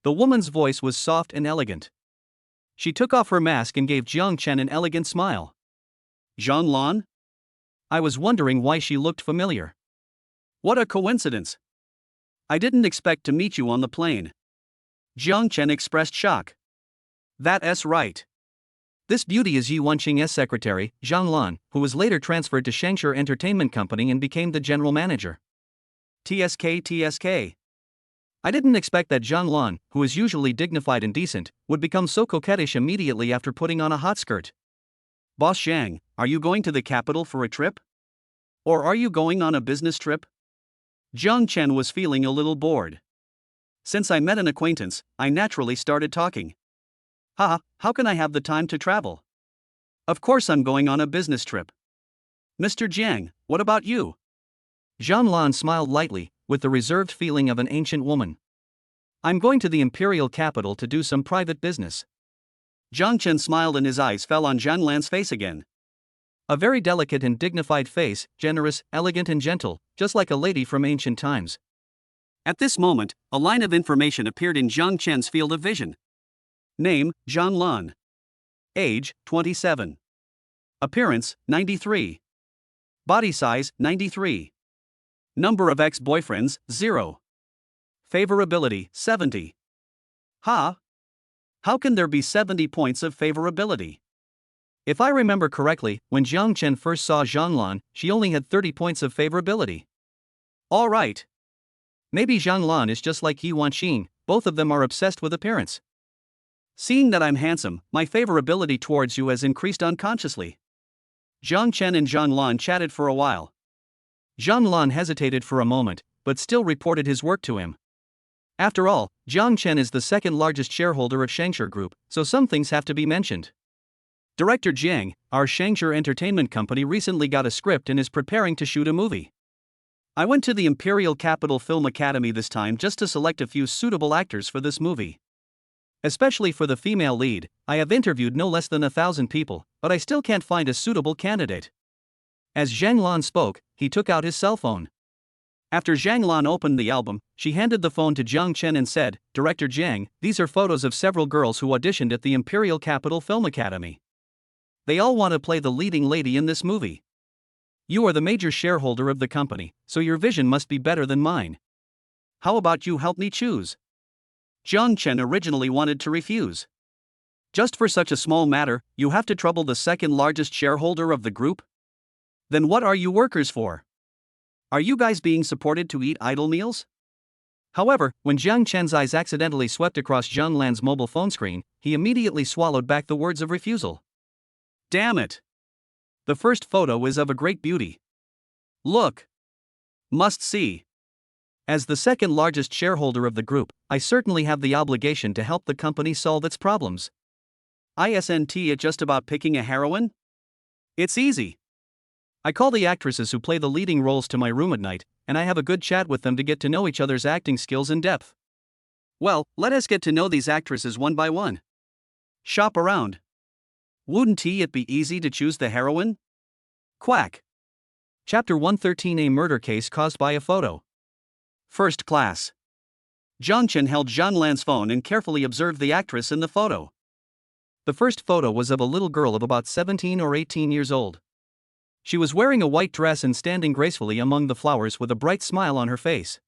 S2: The woman's voice was soft and elegant. She took off her mask and gave Zhang Chen an elegant smile.
S1: Zhang Lan?
S2: I was wondering why she looked familiar.
S1: What a coincidence. I didn't expect to meet you on the plane. Zhang Chen expressed shock. That's right.
S2: This beauty is Yi Wenqing's secretary, Zhang Lan, who was later transferred to Shangshur Entertainment Company and became the general manager.
S1: TSK.
S2: I didn't expect that Zhang Lan, who is usually dignified and decent, would become so coquettish immediately after putting on a hot skirt.
S1: Boss Zhang, are you going to the capital for a trip? Or are you going on a business trip? Zhang Chen was feeling a little bored. Since I met an acquaintance, I naturally started talking. How can I have the time to travel? Of course I'm going on a business trip. Mr. Jiang, what about you?
S2: Zhang Lan smiled lightly, with the reserved feeling of an ancient woman. I'm going to the imperial capital to do some private business.
S1: Zhang Chen smiled and his eyes fell on Zhang Lan's face again.
S2: A very delicate and dignified face, generous, elegant and gentle, just like a lady from ancient times.
S1: At this moment, a line of information appeared in Zhang Chen's field of vision. Name, Zhang Lan. Age, 27. Appearance, 93. Body size, 93. Number of ex-boyfriends, 0. Favorability, 70. How can there be 70 points of favorability?
S2: If I remember correctly, when Zhang Chen first saw Zhang Lan, she only had 30 points of favorability.
S1: All right.
S2: Maybe Zhang Lan is just like Yi Wenqing, both of them are obsessed with appearance.
S1: Seeing that I'm handsome, my favorability towards you has increased unconsciously. Zhang Chen and Zhang Lan chatted for a while.
S2: Zhang Lan hesitated for a moment, but still reported his work to him. After all, Zhang Chen is the second largest shareholder of Shangshur Group, so some things have to be mentioned.
S1: Director Jiang, our Shangshur Entertainment Company recently got a script and is preparing to shoot a movie. I went to the Imperial Capital Film Academy this time just to select a few suitable actors for this movie. Especially for the female lead, I have interviewed no less than 1,000 people, but I still can't find a suitable candidate. As Zhang Lan spoke, he took out his cell phone. After Zhang Lan opened the album, she handed the phone to Zhang Chen and said, Director Jiang, these are photos of several girls who auditioned at the Imperial Capital Film Academy. They all want to play the leading lady in this movie. You are the major shareholder of the company, so your vision must be better than mine. How about you help me choose? Zhang Chen originally wanted to refuse. Just for such a small matter, you have to trouble the second largest shareholder of the group? Then what are you workers for? Are you guys being supported to eat idle meals?
S2: However, when Jiang Chen's eyes accidentally swept across Zhang Lan's mobile phone screen, he immediately swallowed back the words of refusal.
S1: Damn it!
S2: The first photo is of a great beauty.
S1: Look! Must see.
S2: As the second largest shareholder of the group, I certainly have the obligation to help the company solve its problems.
S1: Isn't it just about picking a heroine? It's easy.
S2: I call the actresses who play the leading roles to my room at night, and I have a good chat with them to get to know each other's acting skills in depth.
S1: Well, let us get to know these actresses one by one. Shop around. Wouldn't it be easy to choose the heroine? Quack.
S2: Chapter 113: A murder case caused by a photo.
S1: First class. Zhang Chen held Zhang Lan's phone and carefully observed the actress in the photo.
S2: The first photo was of a little girl of about 17 or 18 years old. She was wearing a white dress and standing gracefully among the flowers with a bright smile on her face.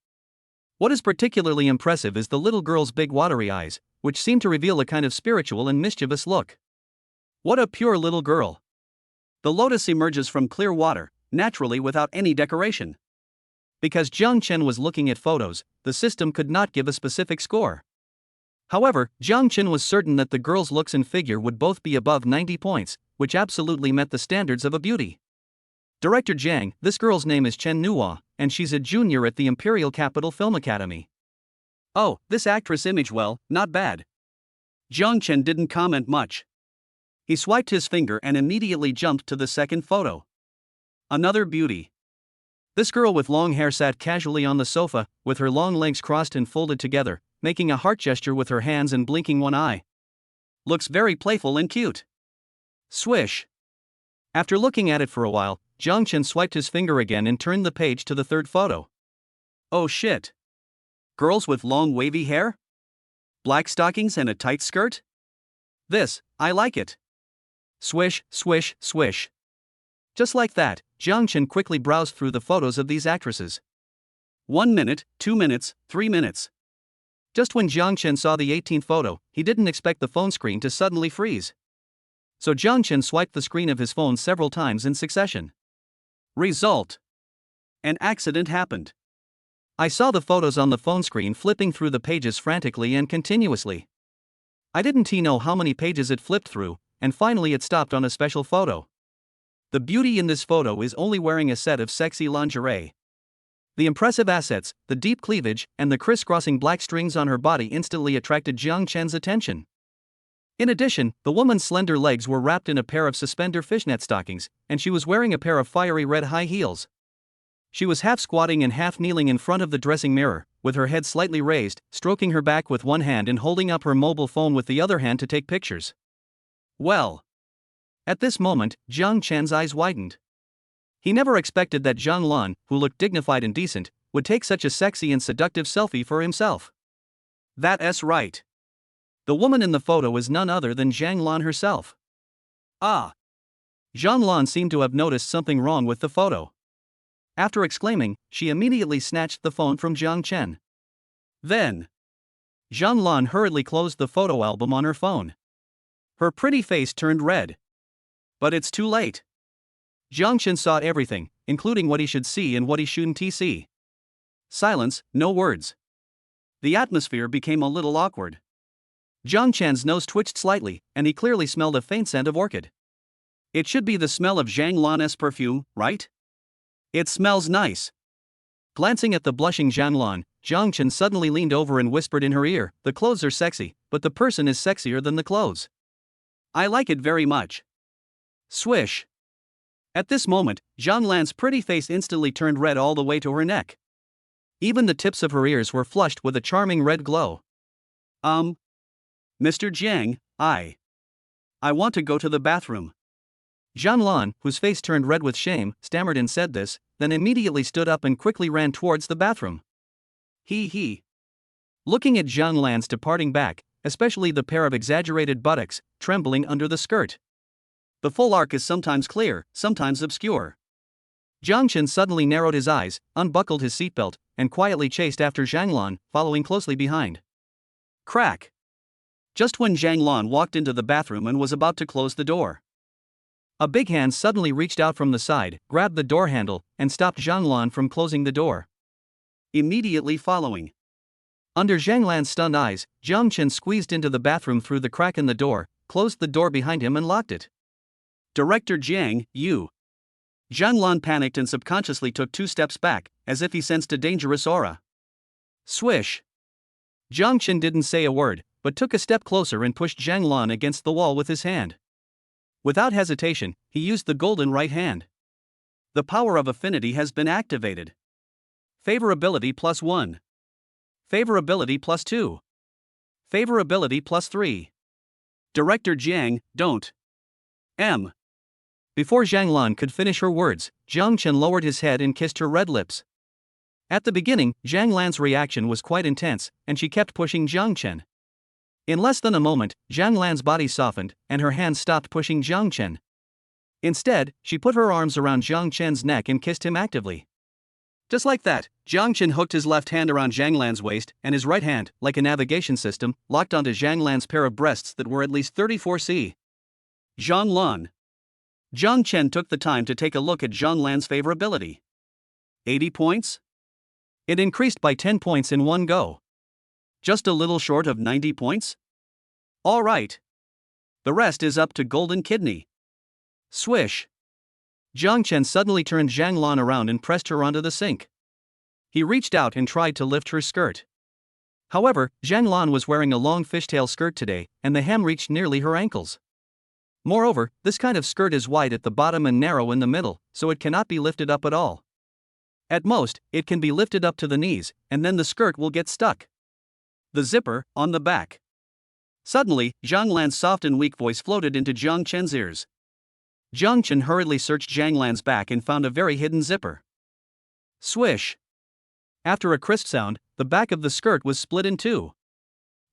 S2: What is particularly impressive is the little girl's big watery eyes, which seem to reveal a kind of spiritual and mischievous look.
S1: What a pure little girl! The lotus emerges from clear water, naturally without any decoration.
S2: Because Jiang Chen was looking at photos, the system could not give a specific score. However, Jiang Chen was certain that the girl's looks and figure would both be above 90 points, which absolutely met the standards of a beauty. Director Jiang, this girl's name is Chen Nuo, and she's a junior at the Imperial Capital Film Academy.
S1: Oh, this actress image, well, not bad. Zhang Chen didn't comment much. He swiped his finger and immediately jumped to the second photo. Another beauty.
S2: This girl with long hair sat casually on the sofa, with her long legs crossed and folded together, making a heart gesture with her hands and blinking one eye.
S1: Looks very playful and cute. Swish.
S2: After looking at it for a while, Zhang Chen swiped his finger again and turned the page to the third photo.
S1: Oh shit. Girls with long wavy hair? Black stockings and a tight skirt? I like it.
S2: Swish, swish, swish. Just like that, Zhang Chen quickly browsed through the photos of these actresses.
S1: 1 minute, 2 minutes, 3 minutes.
S2: Just when Zhang Chen saw the 18th photo, he didn't expect the phone screen to suddenly freeze. So Zhang Chen swiped the screen of his phone several times in succession.
S1: Result. An accident happened.
S2: I saw the photos on the phone screen flipping through the pages frantically and continuously. I didn't know how many pages it flipped through, and finally it stopped on a special photo. The beauty in this photo is only wearing a set of sexy lingerie. The impressive assets, the deep cleavage, and the crisscrossing black strings on her body instantly attracted Jiang Chen's attention. In addition, the woman's slender legs were wrapped in a pair of suspender fishnet stockings, and she was wearing a pair of fiery red high heels. She was half squatting and half kneeling in front of the dressing mirror, with her head slightly raised, stroking her back with one hand and holding up her mobile phone with the other hand to take pictures.
S1: Well.
S2: At this moment, Jiang Chen's eyes widened. He never expected that Zhang Lan, who looked dignified and decent, would take such a sexy and seductive selfie for himself.
S1: That's right.
S2: The woman in the photo is none other than Zhang Lan herself.
S1: Ah.
S2: Zhang Lan seemed to have noticed something wrong with the photo. After exclaiming, she immediately snatched the phone from Jiang Chen.
S1: Then,
S2: Zhang Lan hurriedly closed the photo album on her phone.
S1: Her pretty face turned red. But it's too late.
S2: Jiang Chen saw everything, including what he should see and what he shouldn't see.
S1: Silence, no words. The atmosphere became a little awkward.
S2: Jiang Chen's nose twitched slightly, and he clearly smelled a faint scent of orchid.
S1: It should be the smell of Zhang Lan's perfume, right? It smells nice.
S2: Glancing at the blushing Zhang Lan, Jiang Chen suddenly leaned over and whispered in her ear, "The clothes are sexy, but the person is sexier than the clothes.
S1: I like it very much." Swish. At this moment, Zhang Lan's pretty face instantly turned red all the way to her neck.
S2: Even the tips of her ears were flushed with a charming red glow.
S1: Mr. Jiang, I want to go to the bathroom.
S2: Zhang Lan, whose face turned red with shame, stammered and said this, then immediately stood up and quickly ran towards the bathroom.
S1: He.
S2: Looking at Zhang Lan's departing back, especially the pair of exaggerated buttocks, trembling under the skirt.
S1: The full arc is sometimes clear, sometimes obscure.
S2: Jiang Chen suddenly narrowed his eyes, unbuckled his seatbelt, and quietly chased after Zhang Lan, following closely behind.
S1: Crack. Just when Zhang Lan walked into the bathroom and was about to close the door,
S2: a big hand suddenly reached out from the side, grabbed the door handle, and stopped Zhang Lan from closing the door.
S1: Immediately following,
S2: Under Zhang Lan's stunned eyes, Jiang Chen squeezed into the bathroom through the crack in the door, closed the door behind him and locked it.
S1: Director Jiang, you. Zhang Lan panicked and subconsciously took 2 steps back, as if he sensed a dangerous aura. Swish.
S2: Jiang Chen didn't say a word, but took a step closer and pushed Zhang Lan against the wall with his hand. Without hesitation, he used the golden right hand.
S1: The power of affinity has been activated. Favorability +1. Favorability +2. Favorability +3. Director Jiang, don't. M.
S2: Before Zhang Lan could finish her words, Jiang Chen lowered his head and kissed her red lips. At the beginning, Zhang Lan's reaction was quite intense, and she kept pushing Jiang Chen. In less than a moment, Zhang Lan's body softened, and her hands stopped pushing Jiang Chen. Instead, she put her arms around Jiang Chen's neck and kissed him actively.
S1: Just like that, Jiang Chen hooked his left hand around Zhang Lan's waist, and his right hand, like a navigation system, locked onto Zhang Lan's pair of breasts that were at least 34 cm. Zhang Lan. Jiang Chen took the time to take a look at Zhang Lan's favorability. 80 points?
S2: It increased by 10 points in one go.
S1: Just a little short of 90 points? All right. The rest is up to Golden Kidney. Swish.
S2: Jiang Chen suddenly turned Zhang Lan around and pressed her onto the sink. He reached out and tried to lift her skirt. However, Zhang Lan was wearing a long fishtail skirt today, and the hem reached nearly her ankles. Moreover, this kind of skirt is wide at the bottom and narrow in the middle, so it cannot be lifted up at all. At most, it can be lifted up to the knees, and then the skirt will get stuck.
S1: The zipper, on the back. Suddenly, Zhang Lan's soft and weak voice floated into Jiang Chen's ears. Jiang Chen hurriedly searched Zhang Lan's back and found a very hidden zipper. Swish.
S2: After a crisp sound, the back of the skirt was split in two,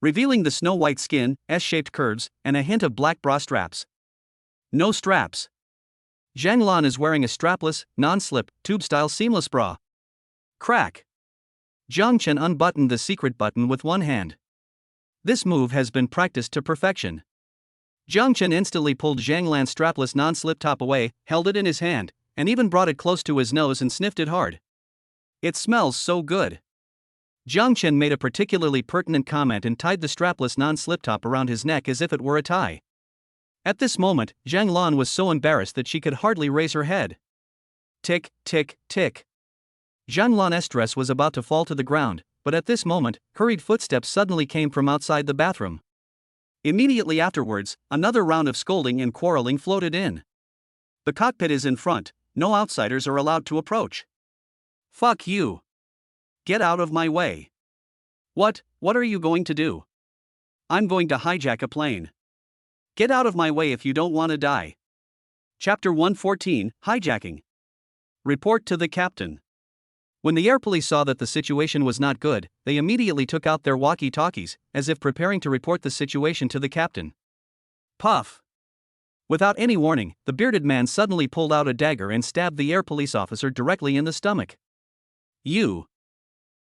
S1: revealing the snow-white skin, S-shaped curves, and a hint of black bra straps. No straps.
S2: Zhang Lan is wearing a strapless, non-slip, tube-style seamless bra.
S1: Crack.
S2: Jiang Chen unbuttoned the secret button with one hand. This move has been practiced to perfection. Jiang Chen instantly pulled Zhang Lan's strapless non-slip top away, held it in his hand, and even brought it close to his nose and sniffed it hard.
S1: It smells so good.
S2: Jiang Chen made a particularly pertinent comment and tied the strapless non-slip top around his neck as if it were a tie. At this moment, Zhang Lan was so embarrassed that she could hardly raise her head.
S1: Tick, tick, tick.
S2: Zhang Lan's dress was about to fall to the ground, but at this moment, hurried footsteps suddenly came from outside the bathroom.
S1: Immediately afterwards, another round of scolding and quarreling floated in. The cockpit is in front, no outsiders are allowed to approach. Fuck you. Get out of my way. What are you going to do? I'm going to hijack a plane. Get out of my way if you don't want to die. Chapter 114, Hijacking. Report to the captain.
S2: When the air police saw that the situation was not good, they immediately took out their walkie-talkies, as if preparing to report the situation to the captain.
S1: Puff.
S2: Without any warning, the bearded man suddenly pulled out a dagger and stabbed the air police officer directly in the stomach.
S1: You.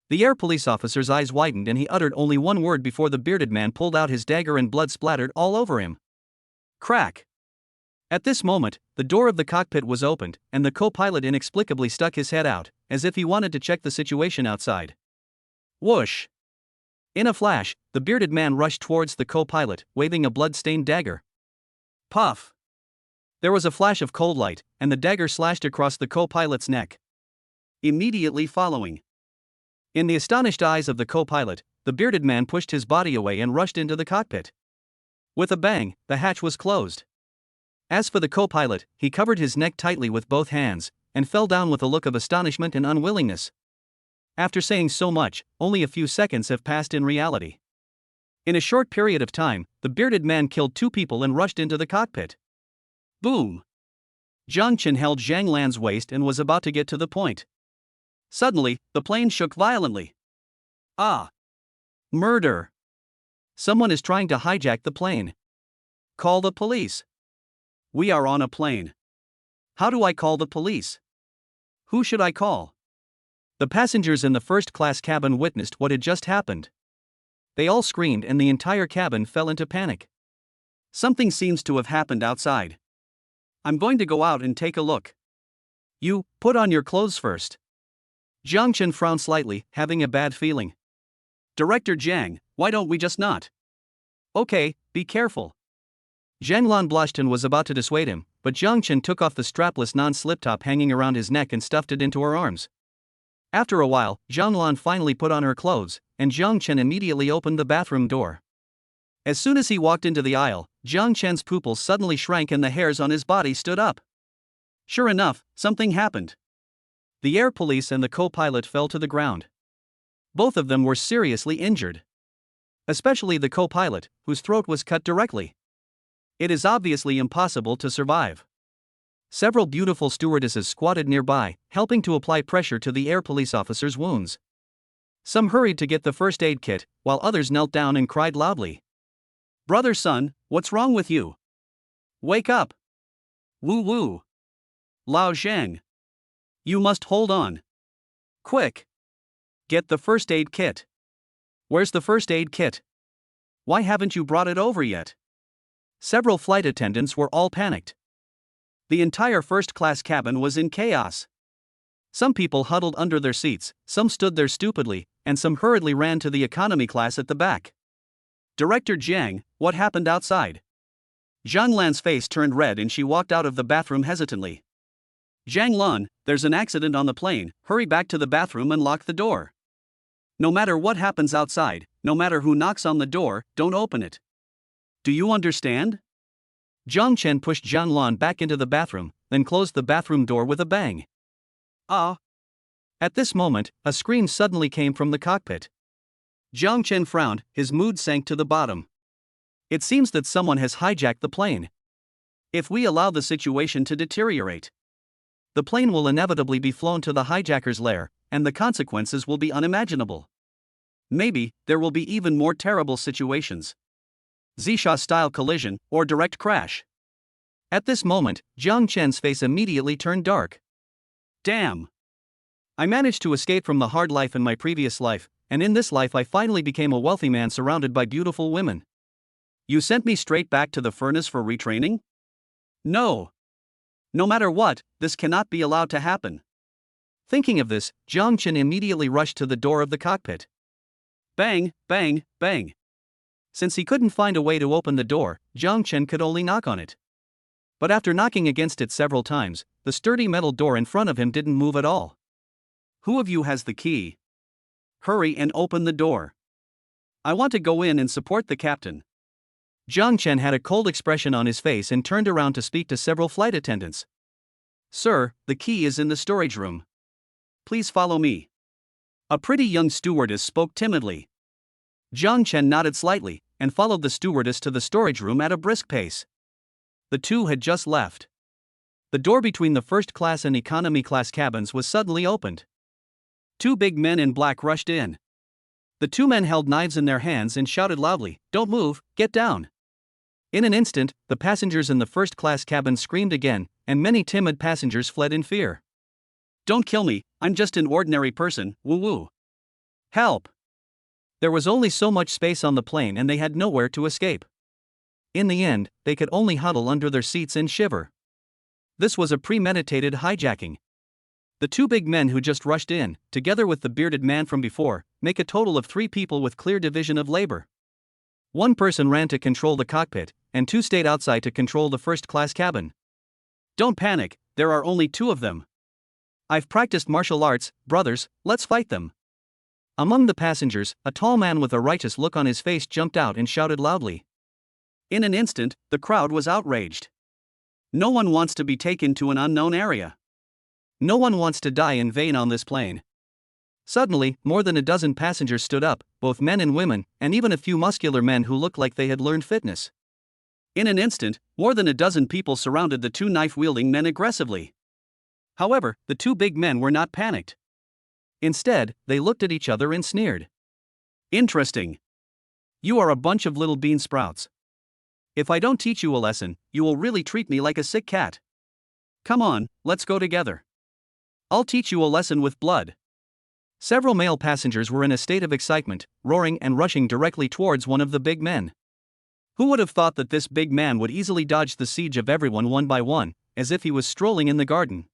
S2: The air police officer's eyes widened and he uttered only one word before the bearded man pulled out his dagger and blood splattered all over him.
S1: Crack.
S2: At this moment, the door of the cockpit was opened, and the co-pilot inexplicably stuck his head out, as if he wanted to check the situation outside.
S1: Whoosh.
S2: In a flash, the bearded man rushed towards the co-pilot, waving a blood-stained dagger.
S1: Puff.
S2: There was a flash of cold light, and the dagger slashed across the co-pilot's neck.
S1: Immediately following.
S2: In the astonished eyes of the co-pilot, the bearded man pushed his body away and rushed into the cockpit. With a bang, the hatch was closed. As for the co-pilot, he covered his neck tightly with both hands, and fell down with a look of astonishment and unwillingness. After saying so much, only a few seconds have passed in reality. In a short period of time, the bearded man killed 2 people and rushed into the cockpit.
S1: Boom. Jiang Chen held Zhang Lan's waist and was about to get to the point. Suddenly, the plane shook violently. Ah! Murder!
S2: Someone is trying to hijack the plane.
S1: Call the police. We are on a plane. How do I call the police? Who should I call?
S2: The passengers in the first-class cabin witnessed what had just happened. They all screamed and the entire cabin fell into panic.
S1: Something seems to have happened outside. I'm going to go out and take a look.
S2: You, put on your clothes first. Jiang Chen frowned slightly, having a bad feeling.
S1: Director Jiang, why don't we just not?
S2: Okay, be careful. Zhang Lan blushed and was about to dissuade him, but Jiang Chen took off the strapless non-slip top hanging around his neck and stuffed it into her arms. After a while, Zhang Lan finally put on her clothes, and Jiang Chen immediately opened the bathroom door. As soon as he walked into the aisle, Jiang Chen's pupils suddenly shrank and the hairs on his body stood up.
S1: Sure enough, something happened.
S2: The air police and the co-pilot fell to the ground. Both of them were seriously injured. Especially the co-pilot, whose throat was cut directly. It is obviously impossible to survive. Several beautiful stewardesses squatted nearby, helping to apply pressure to the air police officer's wounds. Some hurried to get the first aid kit, while others knelt down and cried loudly.
S1: Brother Sun, what's wrong with you? Wake up! Woo woo! Lao Zhang! You must hold on. Quick! Get the first aid kit.
S2: Where's the first aid kit?
S1: Why haven't you brought it over yet?
S2: Several flight attendants were all panicked.
S1: The entire first-class cabin was in chaos.
S2: Some people huddled under their seats, some stood there stupidly, and some hurriedly ran to the economy class at the back.
S1: Director Jiang, what happened outside? Zhang Lan's face turned red and she walked out of the bathroom hesitantly. Zhang Lan, there's an accident on the plane, hurry back to the bathroom and lock the door. No matter what happens outside, no matter who knocks on the door, don't open it. Do you understand?
S2: Jiang Chen pushed Zhang Lan back into the bathroom, then closed the bathroom door with a bang.
S1: Ah!
S2: At this moment, a scream suddenly came from the cockpit.
S1: Jiang Chen frowned, his mood sank to the bottom.
S2: It seems that someone has hijacked the plane.
S1: If we allow the situation to deteriorate,
S2: the plane will inevitably be flown to the hijacker's lair, and the consequences will be unimaginable.
S1: Maybe, there will be even more terrible situations. Zisha-style collision, or direct crash.
S2: At this moment, Jiang Chen's face immediately turned dark.
S1: Damn!
S2: I managed to escape from the hard life in my previous life, and in this life I finally became a wealthy man surrounded by beautiful women.
S1: You sent me straight back to the furnace for retraining? No. No matter what, this cannot be allowed to happen.
S2: Thinking of this, Jiang Chen immediately rushed to the door of the cockpit.
S1: Bang, bang, bang.
S2: Since he couldn't find a way to open the door, Jiang Chen could only knock on it. But after knocking against it several times, the sturdy metal door in front of him didn't move at all.
S1: Who of you has the key? Hurry and open the door. I want to go in and support the captain.
S2: Jiang Chen had a cold expression on his face and turned around to speak to several flight attendants.
S1: Sir, the key is in the storage room. Please follow me. A pretty young stewardess spoke timidly.
S2: Jiang Chen nodded slightly, and followed the stewardess to the storage room at a brisk pace. The two had just left. The door between the first class and economy class cabins was suddenly opened.
S1: Two big men in black rushed in.
S2: The two men held knives in their hands and shouted loudly, "Don't move, get down!" In an instant, the passengers in the first class cabin screamed again, and many timid passengers fled in fear.
S1: Don't kill me, I'm just an ordinary person, woo woo. Help!
S2: There was only so much space on the plane and they had nowhere to escape. In the end, they could only huddle under their seats and shiver. This was a premeditated hijacking. The two big men who just rushed in, together with the bearded man from before, make a total of 3 people with clear division of labor. One person ran to control the cockpit, and 2 stayed outside to control the first-class cabin.
S1: Don't panic, there are only 2 of them.
S2: I've practiced martial arts, brothers, let's fight them. Among the passengers, a tall man with a righteous look on his face jumped out and shouted loudly.
S1: In an instant, the crowd was outraged. No one wants to be taken to an unknown area.
S2: No one wants to die in vain on this plane. Suddenly, more than a dozen passengers stood up, both men and women, and even a few muscular men who looked like they had learned fitness.
S1: In an instant, more than a dozen people surrounded the 2 knife-wielding men aggressively. However, the 2 big men were not panicked.
S2: Instead, they looked at each other and sneered.
S1: Interesting. You are a bunch of little bean sprouts. If I don't teach you a lesson, you will really treat me like a sick cat. Come on, let's go together. I'll teach you a lesson with blood.
S2: Several male passengers were in a state of excitement, roaring and rushing directly towards one of the big men.
S1: Who would have thought that this big man would easily dodge the siege of everyone one by one, as if he was strolling in the garden?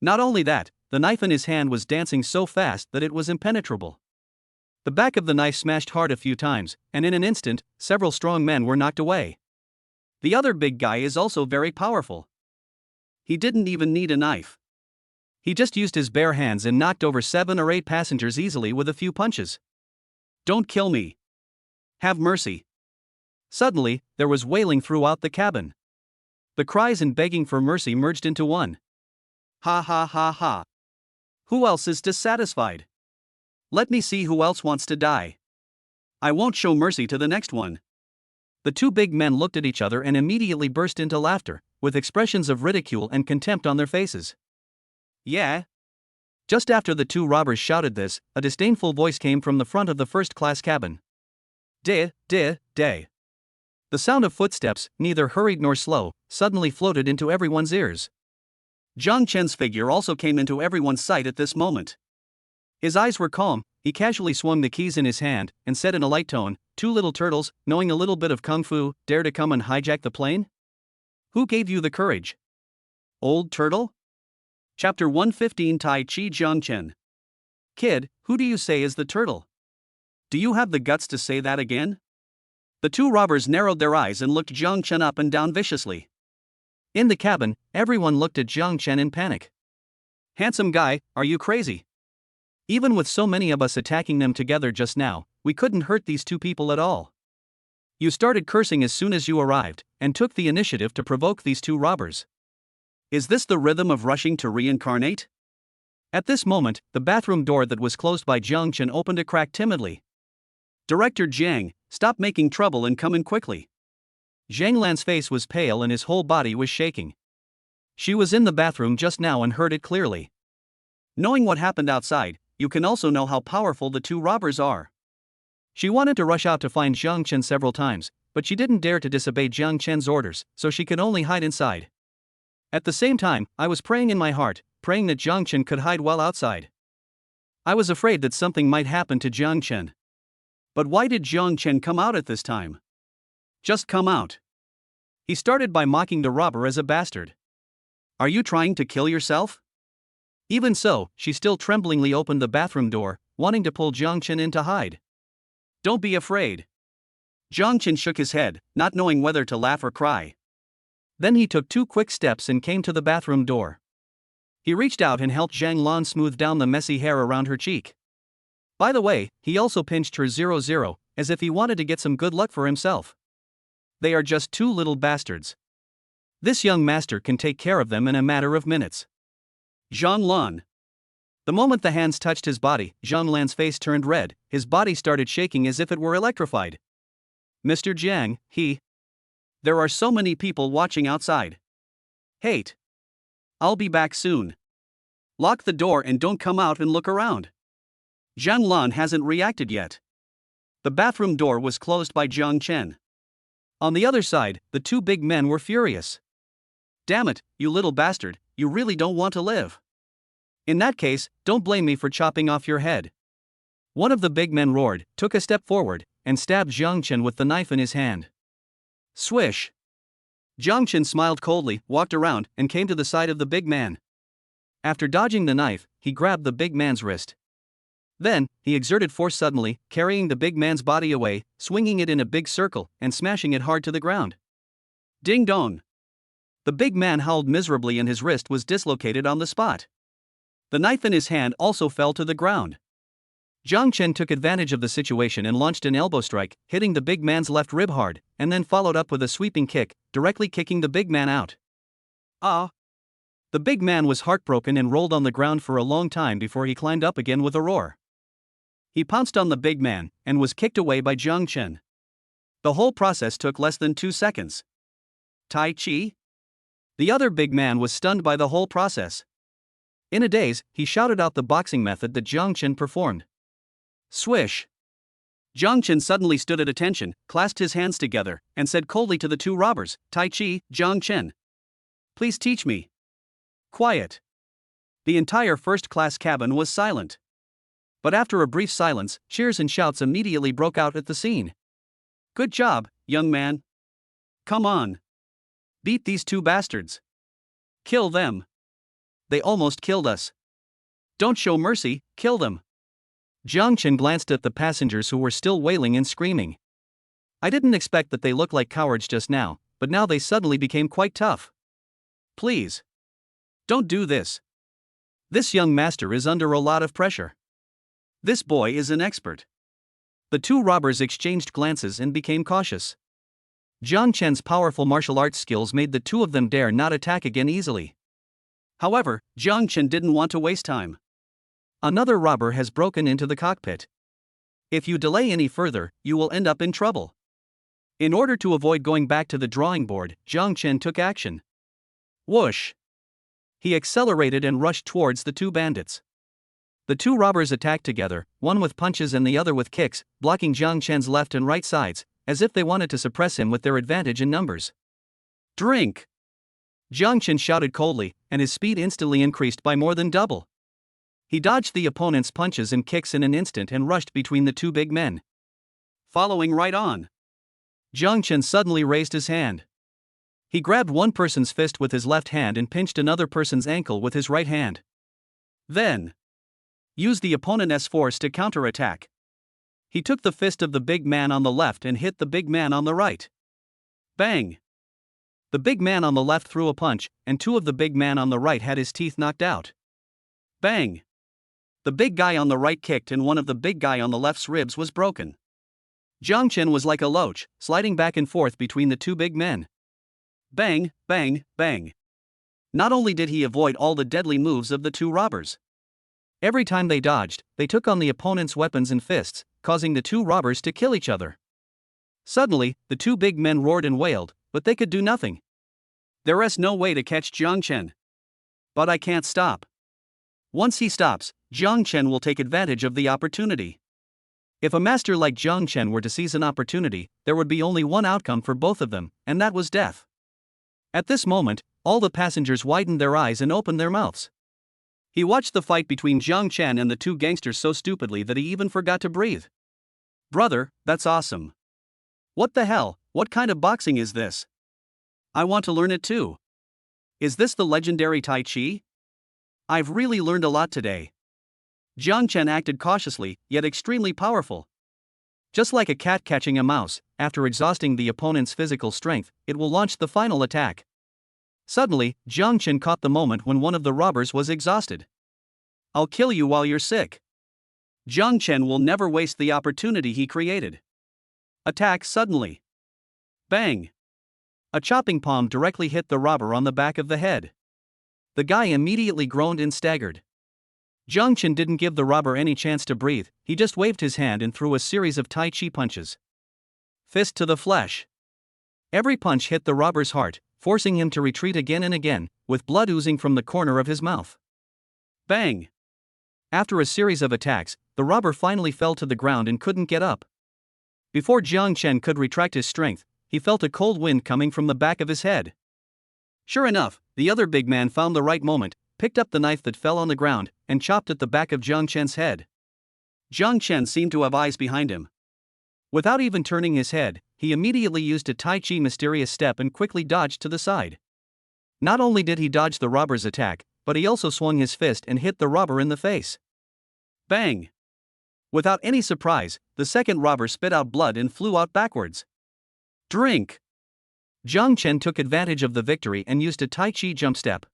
S1: Not only that, the knife in his hand was dancing so fast that it was impenetrable.
S2: The back of the knife smashed hard a few times, and in an instant, several strong men were knocked away.
S1: The other big guy is also very powerful. He didn't even need a knife.
S2: He just used his bare hands and knocked over 7 or 8 passengers easily with a few punches.
S1: Don't kill me. Have mercy.
S2: Suddenly, there was wailing throughout the cabin. The cries and begging for mercy merged into one.
S1: Ha ha ha ha. Who else is dissatisfied? Let me see who else wants to die. I won't show mercy to the next one.
S2: The two big men looked at each other and immediately burst into laughter, with expressions of ridicule and contempt on their faces.
S1: Yeah.
S2: Just after the two robbers shouted this, a disdainful voice came from the front of the first-class cabin.
S1: De.
S2: The sound of footsteps, neither hurried nor slow, suddenly floated into everyone's ears.
S1: Jiang Chen's figure also came into everyone's sight at this moment.
S2: His eyes were calm. He casually swung the keys in his hand and said in a light tone, "Two little turtles, knowing a little bit of kung fu, dare to come and hijack the plane? Who gave you the courage?"
S1: Old turtle? Chapter 115 Tai Chi Jiang Chen. Kid, who do you say is the turtle? Do you have the guts to say that again? The two robbers narrowed their eyes and looked Jiang Chen up and down viciously.
S2: In the cabin, everyone looked at Jiang Chen in panic.
S1: Handsome guy, are you crazy?
S2: Even with so many of us attacking them together just now, we couldn't hurt these two people at all. You started cursing as soon as you arrived, and took the initiative to provoke these two robbers.
S1: Is this the rhythm of rushing to reincarnate?
S2: At this moment, the bathroom door that was closed by Jiang Chen opened a crack timidly.
S1: Director Jiang, stop making trouble and come in quickly.
S2: Zhang Lan's face was pale and his whole body was shaking. She was in the bathroom just now and heard it clearly.
S1: Knowing what happened outside, you can also know how powerful the two robbers are.
S2: She wanted to rush out to find Jiang Chen several times, but she didn't dare to disobey Jiang Chen's orders, so she could only hide inside. At the same time, I was praying in my heart, praying that Jiang Chen could hide well outside. I was afraid that something might happen to Jiang Chen.
S1: But why did Jiang Chen come out at this time? Just come out.
S2: He started by mocking the robber as a bastard.
S1: Are you trying to kill yourself?
S2: Even so, she still tremblingly opened the bathroom door, wanting to pull Jiang Chen in to hide.
S1: Don't be afraid. Jiang Chen shook his head, not knowing whether to laugh or cry.
S2: Then he took 2 quick steps and came to the bathroom door. He reached out and helped Zhang Lan smooth down the messy hair around her cheek. By the way, he also pinched her 00, as if he wanted to get some good luck for himself. They are just 2 little bastards. This young master can take care of them in a matter of minutes.
S1: Zhang Lan.
S2: The moment the hands touched his body, Zhang Lan's face turned red, his body started shaking as if it were electrified.
S1: Mr. Jiang, There are so many people watching outside. Hate. I'll be back soon. Lock the door and don't come out and look around. Zhang Lan hasn't reacted yet. The bathroom door was closed by Jiang Chen.
S2: On the other side, the 2 big men were furious.
S1: Damn it, you little bastard, you really don't want to live.
S2: In that case, don't blame me for chopping off your head. One of the big men roared, took a step forward, and stabbed Jiang Chen with the knife in his hand.
S1: Swish. Jiang Chen smiled coldly, walked around, and came to the side of the big man.
S2: After dodging the knife, he grabbed the big man's wrist. Then, he exerted force suddenly, carrying the big man's body away, swinging it in a big circle, and smashing it hard to the ground.
S1: Ding dong.
S2: The big man howled miserably and his wrist was dislocated on the spot. The knife in his hand also fell to the ground. Jiang Chen took advantage of the situation and launched an elbow strike, hitting the big man's left rib hard, and then followed up with a sweeping kick, directly kicking the big man out.
S1: Ah!
S2: The big man was heartbroken and rolled on the ground for a long time before he climbed up again with a roar. He pounced on the big man, and was kicked away by Jiang Chen. The whole process took less than 2 seconds.
S1: Tai Chi?
S2: The other big man was stunned by the whole process. In a daze, he shouted out the boxing method that Jiang Chen performed.
S1: Swish. Jiang Chen suddenly stood at attention, clasped his hands together, and said coldly to the 2 robbers, Tai Chi, Jiang Chen. Please teach me. Quiet. The entire first-class cabin was silent. But after a brief silence, cheers and shouts immediately broke out at the scene. Good job, young man. Come on. Beat these 2 bastards. Kill them. They almost killed us. Don't show mercy, kill them.
S2: Jiang Chen glanced at the passengers who were still wailing and screaming. I didn't expect that they looked like cowards just now, but now they suddenly became quite tough.
S1: Please. Don't do this. This young master is under a lot of pressure. This boy is an expert.
S2: The two robbers exchanged glances and became cautious. Jiang Chen's powerful martial arts skills made the two of them dare not attack again easily.
S1: However, Jiang Chen didn't want to waste time.
S2: Another robber has broken into the cockpit. If you delay any further, you will end up in trouble. In order to avoid going back to the drawing board, Jiang Chen took action. Whoosh! He accelerated and rushed towards the two bandits. The two robbers attacked together, one with punches and the other with kicks, blocking Jiang Chen's left and right sides, as if they wanted to suppress him with their advantage in numbers.
S1: Drink!
S2: Jiang Chen shouted coldly, and his speed instantly increased by more than double. He dodged the opponent's punches and kicks in an instant and rushed between the two big men.
S1: Following right on.
S2: Jiang Chen suddenly raised his hand. He grabbed one person's fist with his left hand and pinched another person's ankle with his right hand.
S1: Then, used the opponent's force to counterattack. He took the fist of the big man on the left and hit the big man on the right. Bang! The big man on the left threw a punch, and two of the big man on the right had his teeth knocked out. Bang! The big guy on the right kicked and one of the big guy on the left's ribs was broken. Jiang Chen was like a loach, sliding back and forth between the two big men. Bang, bang, bang. Not only did he avoid all the deadly moves of the two robbers.
S2: Every time they dodged, they took on the opponent's weapons and fists, causing the two robbers to kill each other. Suddenly, the two big men roared and wailed, but they could do nothing.
S1: There is no way to catch Jiang Chen. But I can't stop. Once he stops, Jiang Chen will take advantage of the opportunity.
S2: If a master like Jiang Chen were to seize an opportunity, there would be only one outcome for both of them, and that was death. At this moment, all the passengers widened their eyes and opened their mouths.
S1: He watched the fight between Jiang Chen and the two gangsters so stupidly that he even forgot to breathe. Brother, that's awesome. What the hell, what kind of boxing is this? I want to learn it too. Is this the legendary Tai Chi? I've really learned a lot today. Jiang Chen acted cautiously, yet extremely powerful. Just like a cat catching a mouse, after exhausting the opponent's physical strength, it will launch the final attack. Suddenly, Jiang Chen caught the moment when one of the robbers was exhausted. I'll kill you while you're sick. Jiang Chen will never waste the opportunity he created. Attack suddenly. Bang! A chopping palm directly hit the robber on the back of the head. The guy immediately groaned and staggered. Jiang Chen didn't give the robber any chance to breathe, he just waved his hand and threw a series of Tai Chi punches. Fist to the flesh. Every punch hit the robber's heart, forcing him to retreat again and again, with blood oozing from the corner of his mouth. Bang! After a series of attacks, the robber finally fell to the ground and couldn't get up. Before Jiang Chen could retract his strength, he felt a cold wind coming from the back of his head. Sure enough, the other big man found the right moment, picked up the knife that fell on the ground, and chopped at the back of Jiang Chen's head. Jiang Chen seemed to have eyes behind him. Without even turning his head, he immediately used a Tai Chi mysterious step and quickly dodged to the side. Not only did he dodge the robber's attack, but he also swung his fist and hit the robber in the face. Bang! Without any surprise, the second robber spit out blood and flew out backwards. Drink! Jiang Chen took advantage of the victory and used a Tai Chi jump step.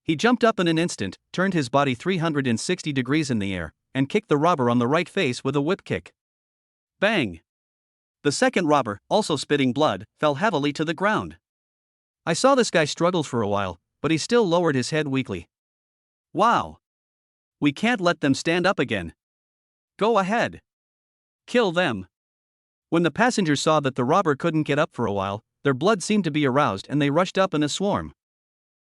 S1: He jumped up in an instant, turned his body 360 degrees in the air, and kicked the robber on the right face with a whip kick. Bang! The second robber, also spitting blood, fell heavily to the ground. I saw this guy struggle for a while, but he still lowered his head weakly. Wow! We can't let them stand up again. Go ahead. Kill them. When the passengers saw that the robber couldn't get up for a while, their blood seemed to be aroused and they rushed up in a swarm.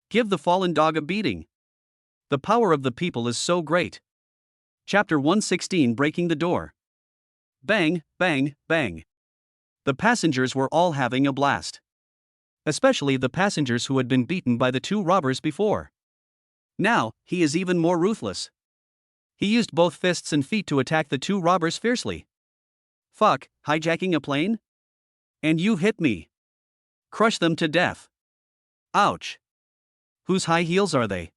S1: Give the fallen dog a beating. The power of the people is so great. Chapter 116 Breaking the Door. Bang, bang, bang. The passengers were all having a blast. Especially the passengers who had been beaten by the two robbers before. Now, he is even more ruthless. He used both fists and feet to attack the two robbers fiercely. Fuck, hijacking a plane? And you hit me. Crush them to death. Ouch. Whose high heels are they?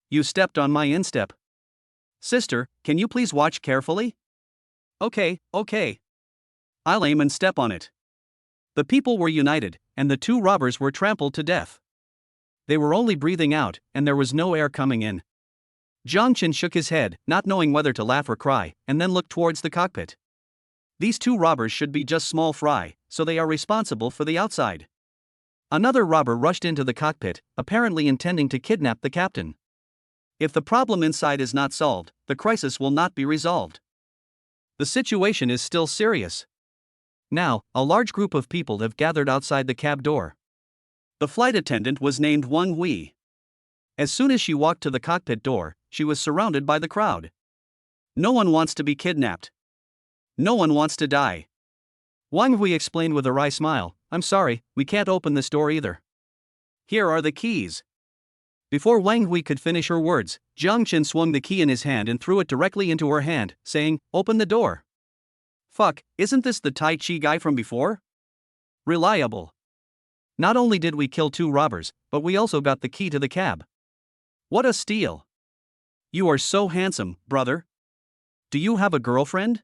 S1: You stepped on my instep. Sister, can you please watch carefully? Okay. I'll aim and step on it. The people were united, and the two robbers were trampled to death. They were only breathing out, and there was no air coming in. Jiang Chen shook his head, not knowing whether to laugh or cry, and then looked towards the cockpit. These two robbers should be just small fry, so they are responsible for the outside. Another robber rushed into the cockpit, apparently intending to kidnap the captain. If the problem inside is not solved, the crisis will not be resolved. The situation is still serious. Now, a large group of people have gathered outside the cab door. The flight attendant was named Wang Hui. As soon as she walked to the cockpit door, she was surrounded by the crowd. No one wants to be kidnapped. No one wants to die. Wang Hui explained with a wry smile, I'm sorry, we can't open this door either. Here are the keys. Before Wang Hui could finish her words, Jiang Chen swung the key in his hand and threw it directly into her hand, saying, Open the door. Fuck, isn't this the Tai Chi guy from before? Reliable. Not only did we kill two robbers, but we also got the key to the cab. What a steal. You are so handsome, brother. Do you have a girlfriend?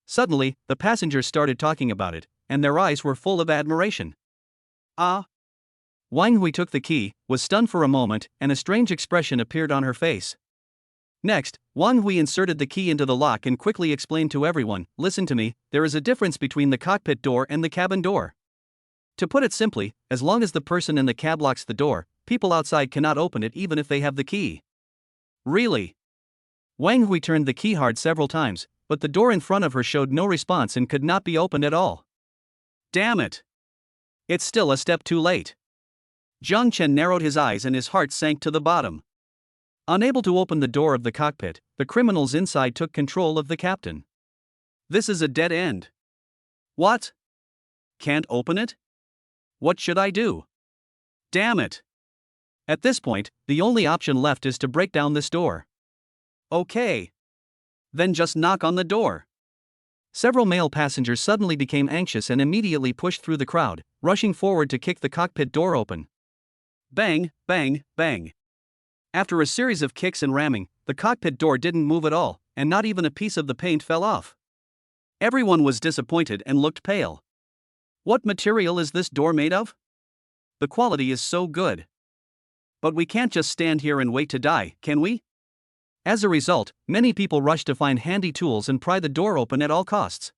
S1: Suddenly, the passengers started talking about it, and their eyes were full of admiration. Wang Hui took the key, was stunned for a moment, and a strange expression appeared on her face. Next, Wang Hui inserted the key into the lock and quickly explained to everyone, Listen to me, there is a difference between the cockpit door and the cabin door. To put it simply, as long as the person in the cab locks the door, people outside cannot open it even if they have the key. Really? Wang Hui turned the key hard several times, but the door in front of her showed no response and could not be opened at all. Damn it! It's still a step too late. Jiang Chen narrowed his eyes and his heart sank to the bottom. Unable to open the door of the cockpit, the criminals inside took control of the captain. This is a dead end. What? Can't open it? What should I do? Damn it! At this point, the only option left is to break down this door. Okay. Then just knock on the door. Several male passengers suddenly became anxious and immediately pushed through the crowd, rushing forward to kick the cockpit door open. Bang, bang, bang. After a series of kicks and ramming, the cockpit door didn't move at all, and not even a piece of the paint fell off. Everyone was disappointed and looked pale. What material is this door made of? The quality is so good. But we can't just stand here and wait to die, can we? As a result, many people rushed to find handy tools and pry the door open at all costs.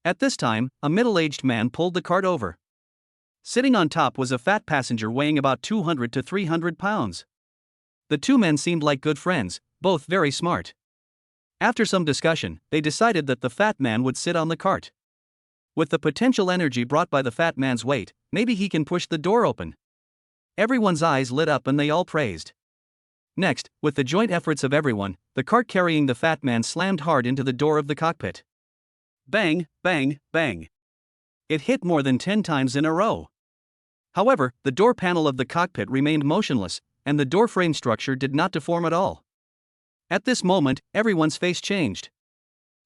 S1: At this time, a middle-aged man pulled the cart over. Sitting on top was a fat passenger weighing about 200 to 300 pounds. The two men seemed like good friends, both very smart. After some discussion, they decided that the fat man would sit on the cart. With the potential energy brought by the fat man's weight, maybe he can push the door open. Everyone's eyes lit up and they all praised. Next, with the joint efforts of everyone, the cart carrying the fat man slammed hard into the door of the cockpit. Bang, bang, bang. It hit more than 10 times in a row. However, the door panel of the cockpit remained motionless, and the door frame structure did not deform at all. At this moment, everyone's face changed.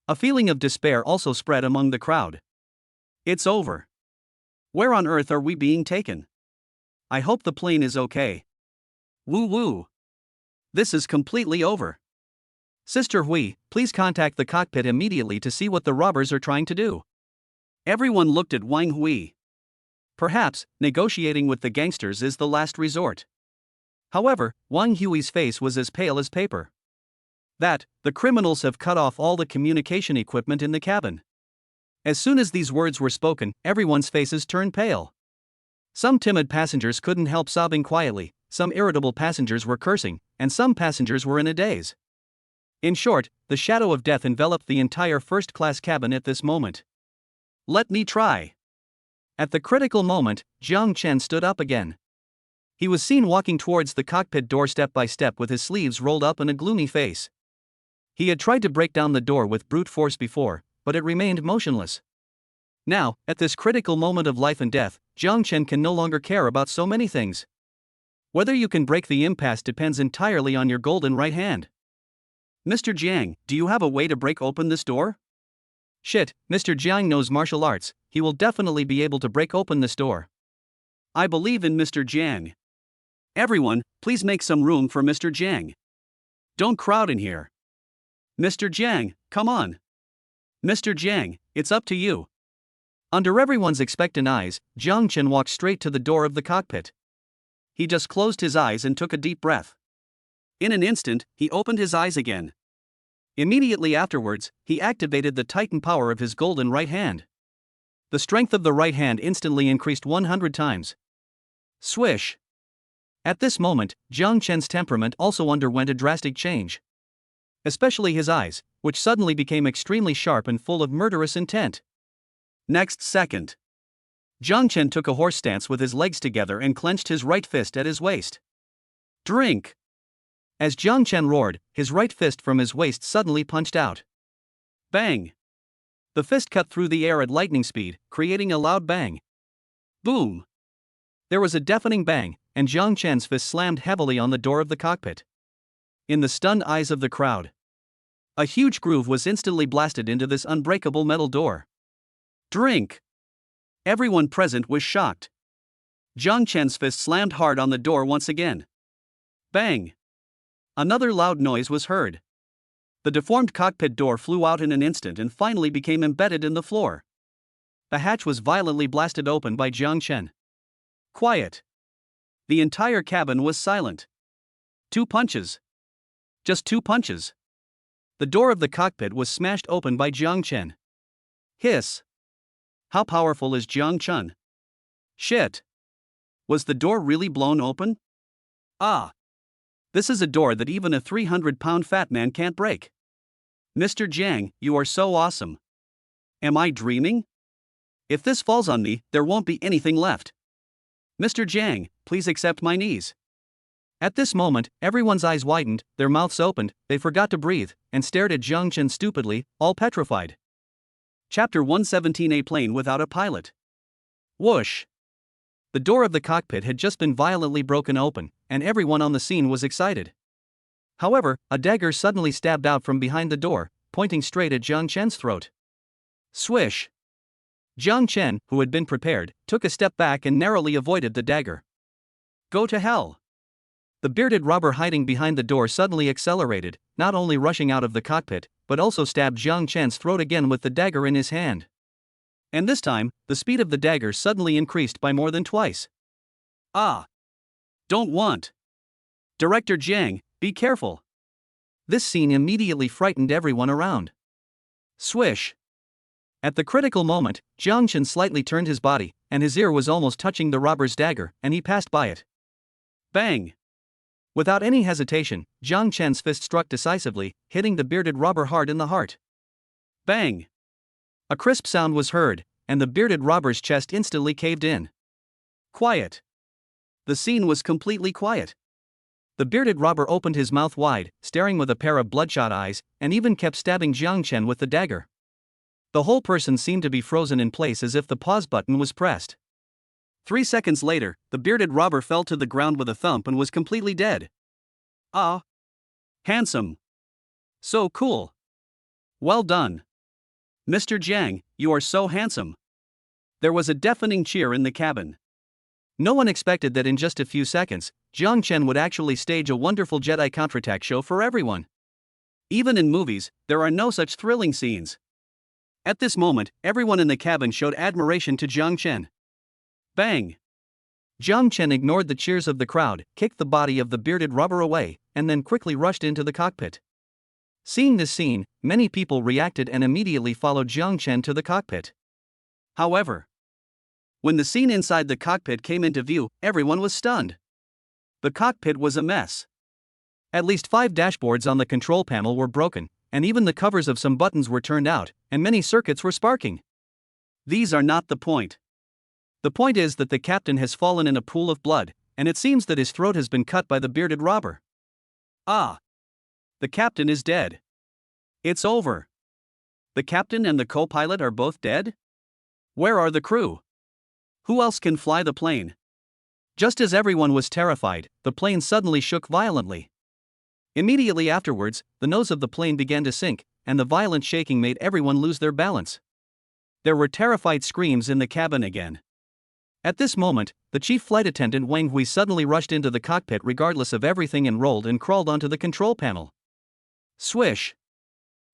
S1: A feeling of despair also spread among the crowd. It's over. Where on earth are we being taken? I hope the plane is okay. Woo woo. This is completely over. Sister Hui, please contact the cockpit immediately to see what the robbers are trying to do. Everyone looked at Wang Hui. Perhaps, negotiating with the gangsters is the last resort. However, Wang Hui's face was as pale as paper. The criminals have cut off all the communication equipment in the cabin. As soon as these words were spoken, everyone's faces turned pale. Some timid passengers couldn't help sobbing quietly, some irritable passengers were cursing, and some passengers were in a daze. In short, the shadow of death enveloped the entire first-class cabin at this moment. Let me try. At the critical moment, Jiang Chen stood up again. He was seen walking towards the cockpit door step by step with his sleeves rolled up and a gloomy face. He had tried to break down the door with brute force before, but it remained motionless. Now, at this critical moment of life and death, Jiang Chen can no longer care about so many things. Whether you can break the impasse depends entirely on your golden right hand. Mr. Jiang, do you have a way to break open this door? Shit, Mr. Jiang knows martial arts, he will definitely be able to break open this door. I believe in Mr. Jiang. Everyone, please make some room for Mr. Jiang. Don't crowd in here. Mr. Jiang, come on. Mr. Jiang, it's up to you.
S2: Under everyone's expectant eyes, Jiang Chen walked straight to the door of the cockpit.
S1: He just closed his eyes and took a deep breath. In an instant, he opened his eyes again.
S2: Immediately afterwards, he activated the titan power of his golden right hand. The strength of the right hand instantly increased 100 times. Swish! At this moment, Jiang Chen's temperament also underwent a drastic change. Especially his eyes, which suddenly became extremely sharp and full of murderous intent.
S1: Next second,
S2: Jiang Chen took a horse stance with his legs together and clenched his right fist at his waist.
S1: Drink!
S2: As Jiang Chen roared, his right fist from his waist suddenly punched out.
S1: Bang!
S2: The fist cut through the air at lightning speed, creating a loud bang.
S1: Boom!
S2: There was a deafening bang, and Jiang Chen's fist slammed heavily on the door of the cockpit. In the stunned eyes of the crowd, a huge groove was instantly blasted into this unbreakable metal door.
S1: Drink! Everyone present was shocked. Jiang Chen's fist slammed hard on the door once again. Bang! Another loud noise was heard. The deformed cockpit door flew out in an instant and finally became embedded in the floor.
S2: The hatch was violently blasted open by Jiang Chen.
S1: Quiet! The entire cabin was silent. 2 punches. Just 2 punches.
S2: The door of the cockpit was smashed open by Jiang Chen.
S1: Hiss! How powerful is Jiang Chen? Shit! Was the door really blown open? Ah! This is a door that even a 300-pound fat man can't break. Mr. Jiang, you are so awesome. Am I dreaming? If this falls on me, there won't be anything left. Mr. Jiang, please accept my knees.
S2: At this moment, everyone's eyes widened, their mouths opened, they forgot to breathe, and stared at Jiang Chen stupidly, all petrified.
S1: Chapter 117: A plane without a pilot. Whoosh!
S2: The door of the cockpit had just been violently broken open, and everyone on the scene was excited. However, a dagger suddenly stabbed out from behind the door, pointing straight at Jiang Chen's throat.
S1: Swish!
S2: Jiang Chen, who had been prepared, took a step back and narrowly avoided the dagger.
S1: Go to hell!
S2: The bearded robber hiding behind the door suddenly accelerated, not only rushing out of the cockpit, but also stabbed Jiang Chen's throat again with the dagger in his hand. And this time, the speed of the dagger suddenly increased by more than twice.
S1: Ah! Don't want! Director Jiang, be careful!
S2: This scene immediately frightened everyone around.
S1: Swish!
S2: At the critical moment, Jiang Chen slightly turned his body, and his ear was almost touching the robber's dagger, and he passed by it.
S1: Bang!
S2: Without any hesitation, Jiang Chen's fist struck decisively, hitting the bearded robber hard in the heart.
S1: Bang!
S2: A crisp sound was heard, and the bearded robber's chest instantly caved in.
S1: Quiet! The scene was completely quiet.
S2: The bearded robber opened his mouth wide, staring with a pair of bloodshot eyes, and even kept stabbing Jiang Chen with the dagger. The whole person seemed to be frozen in place as if the pause button was pressed.
S1: 3 seconds later, the bearded robber fell to the ground with a thump and was completely dead. Ah! Handsome! So cool! Well done! Mr. Jiang, you are so handsome! There was a deafening cheer in the cabin.
S2: No one expected that in just a few seconds, Jiang Chen would actually stage a wonderful Jedi counterattack show for everyone.
S1: Even in movies, there are no such thrilling scenes. At this moment, everyone in the cabin showed admiration to Jiang Chen. Bang!
S2: Jiang Chen ignored the cheers of the crowd, kicked the body of the bearded robber away, and then quickly rushed into the cockpit. Seeing this scene, many people reacted and immediately followed Jiang Chen to the cockpit.
S1: However, when the scene inside the cockpit came into view, everyone was stunned. The cockpit was a mess.
S2: At least 5 dashboards on the control panel were broken, and even the covers of some buttons were turned out, and many circuits were sparking.
S1: These are not the point.
S2: The point is that the captain has fallen in a pool of blood, and it seems that his throat has been cut by the bearded robber.
S1: Ah! The captain is dead. It's over. The captain and the co-pilot are both dead? Where are the crew? Who else can fly the plane?
S2: Just as everyone was terrified, the plane suddenly shook violently. Immediately afterwards, the nose of the plane began to sink, and the violent shaking made everyone lose their balance. There were terrified screams in the cabin again. At this moment, the chief flight attendant Wang Hui suddenly rushed into the cockpit regardless of everything and rolled and crawled onto the control panel.
S1: Swish!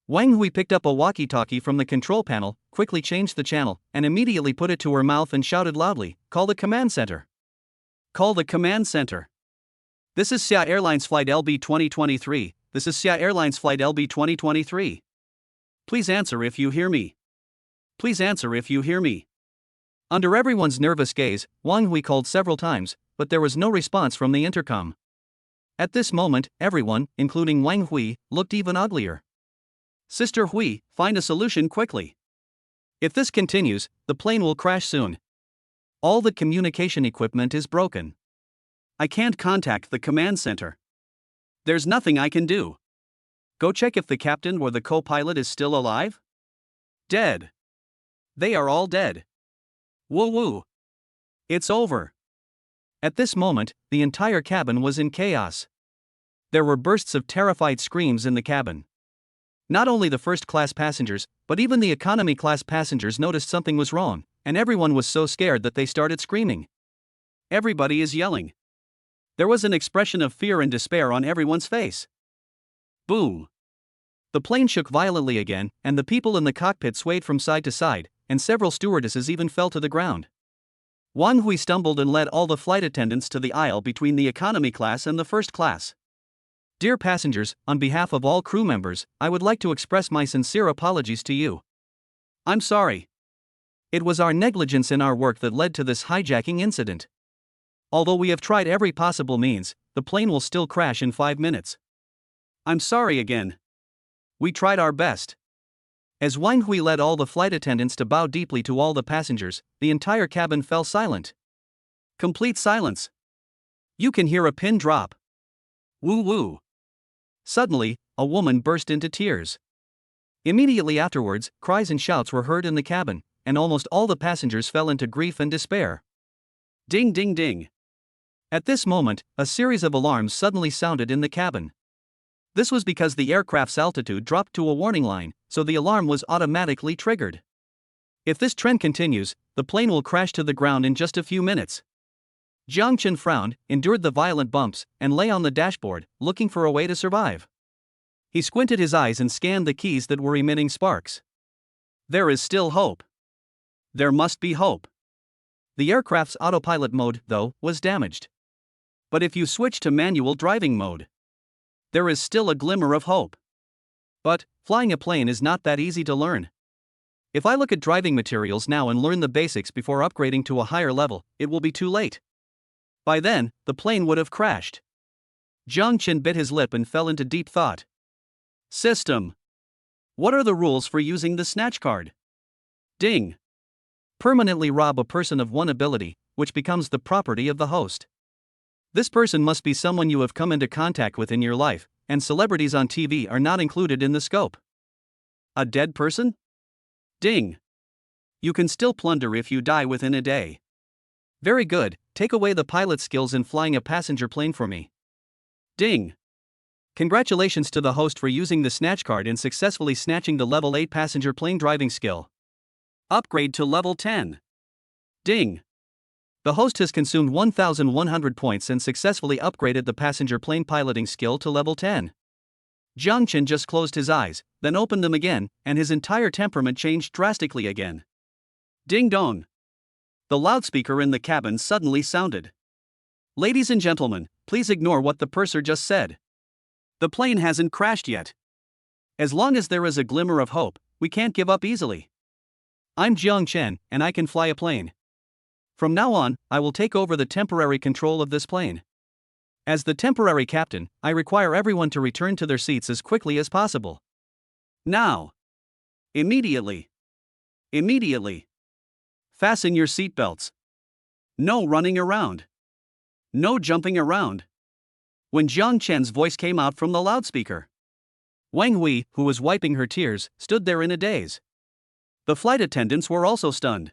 S2: Wang Hui picked up a walkie-talkie from the control panel, quickly changed the channel, and immediately put it to her mouth and shouted loudly, "Call the command center.
S1: Call the command center. This is Sia Airlines Flight LB 2023. This is Sia Airlines Flight LB 2023. Please answer if you hear me. Please answer if you hear me."
S2: Under everyone's nervous gaze, Wang Hui called several times, but there was no response from the intercom. At this moment, everyone, including Wang Hui, looked even uglier.
S1: "Sister Hui, find a solution quickly.
S2: If this continues, the plane will crash soon. All the communication equipment is broken.
S1: I can't contact the command center. There's nothing I can do. Go check if the captain or the co-pilot is still alive? Dead. They are all dead. Woo woo. It's over."
S2: At this moment, the entire cabin was in chaos. There were bursts of terrified screams in the cabin. Not only the first-class passengers, but even the economy-class passengers noticed something was wrong, and everyone was so scared that they started screaming.
S1: Everybody is yelling. There was an expression of fear and despair on everyone's face. Boom.
S2: The plane shook violently again, and the people in the cockpit swayed from side to side, and several stewardesses even fell to the ground.
S1: Wang Hui stumbled and led all the flight attendants to the aisle between the economy class and the first class.
S2: "Dear passengers, on behalf of all crew members, I would like to express my sincere apologies to you.
S1: I'm sorry.
S2: It was our negligence in our work that led to this hijacking incident. Although we have tried every possible means, the plane will still crash in 5 minutes.
S1: I'm sorry again. We tried our best."
S2: As Wang Hui led all the flight attendants to bow deeply to all the passengers, the entire cabin fell silent.
S1: Complete silence.
S2: You can hear a pin drop.
S1: Woo woo.
S2: Suddenly, a woman burst into tears. Immediately afterwards, cries and shouts were heard in the cabin, and almost all the passengers fell into grief and despair.
S1: Ding ding ding.
S2: At this moment, a series of alarms suddenly sounded in the cabin. This was because the aircraft's altitude dropped to a warning line, so the alarm was automatically triggered. If this trend continues, the plane will crash to the ground in just a few minutes. Jiang Chen frowned, endured the violent bumps, and lay on the dashboard, looking for a way to survive. He squinted his eyes and scanned the keys that were emitting sparks.
S1: There is still hope. There must be hope.
S2: The aircraft's autopilot mode, though, was damaged.
S1: But if you switch to manual driving mode, there is still a glimmer of hope.
S2: But flying a plane is not that easy to learn. If I look at driving materials now and learn the basics before upgrading to a higher level, it will be too late. By then, the plane would have crashed. Jiang Chen bit his lip and fell into deep thought.
S1: System. What are the rules for using the snatch card? Ding.
S2: Permanently rob a person of one ability, which becomes the property of the host. This person must be someone you have come into contact with in your life, and celebrities on TV are not included in the scope.
S1: A dead person? Ding. You can still plunder if you die within a day.
S2: Very good, take away the pilot's skills in flying a passenger plane for me.
S1: Ding.
S2: Congratulations to the host for using the snatch card and successfully snatching the level 8 passenger plane driving skill.
S1: Upgrade to level 10. Ding.
S2: The host has consumed 1,100 points and successfully upgraded the passenger plane piloting skill to level 10.
S1: Jiang Chen just closed his eyes, then opened them again, and his entire temperament changed drastically again. Ding dong. The loudspeaker in the cabin suddenly sounded. Ladies and gentlemen, please ignore what the purser just said. The plane hasn't crashed yet. As long as there is a glimmer of hope, we can't give up easily.
S2: I'm Jiang Chen, and I can fly a plane. From now on, I will take over the temporary control of this plane. As the temporary captain, I require everyone to return to their seats as quickly as possible.
S1: Now. Immediately. Immediately. Fasten your seatbelts. No running around. No jumping around. When Jiang Chen's voice came out from the loudspeaker,
S2: Wang Hui, who was wiping her tears, stood there in a daze.
S1: The flight attendants were also stunned.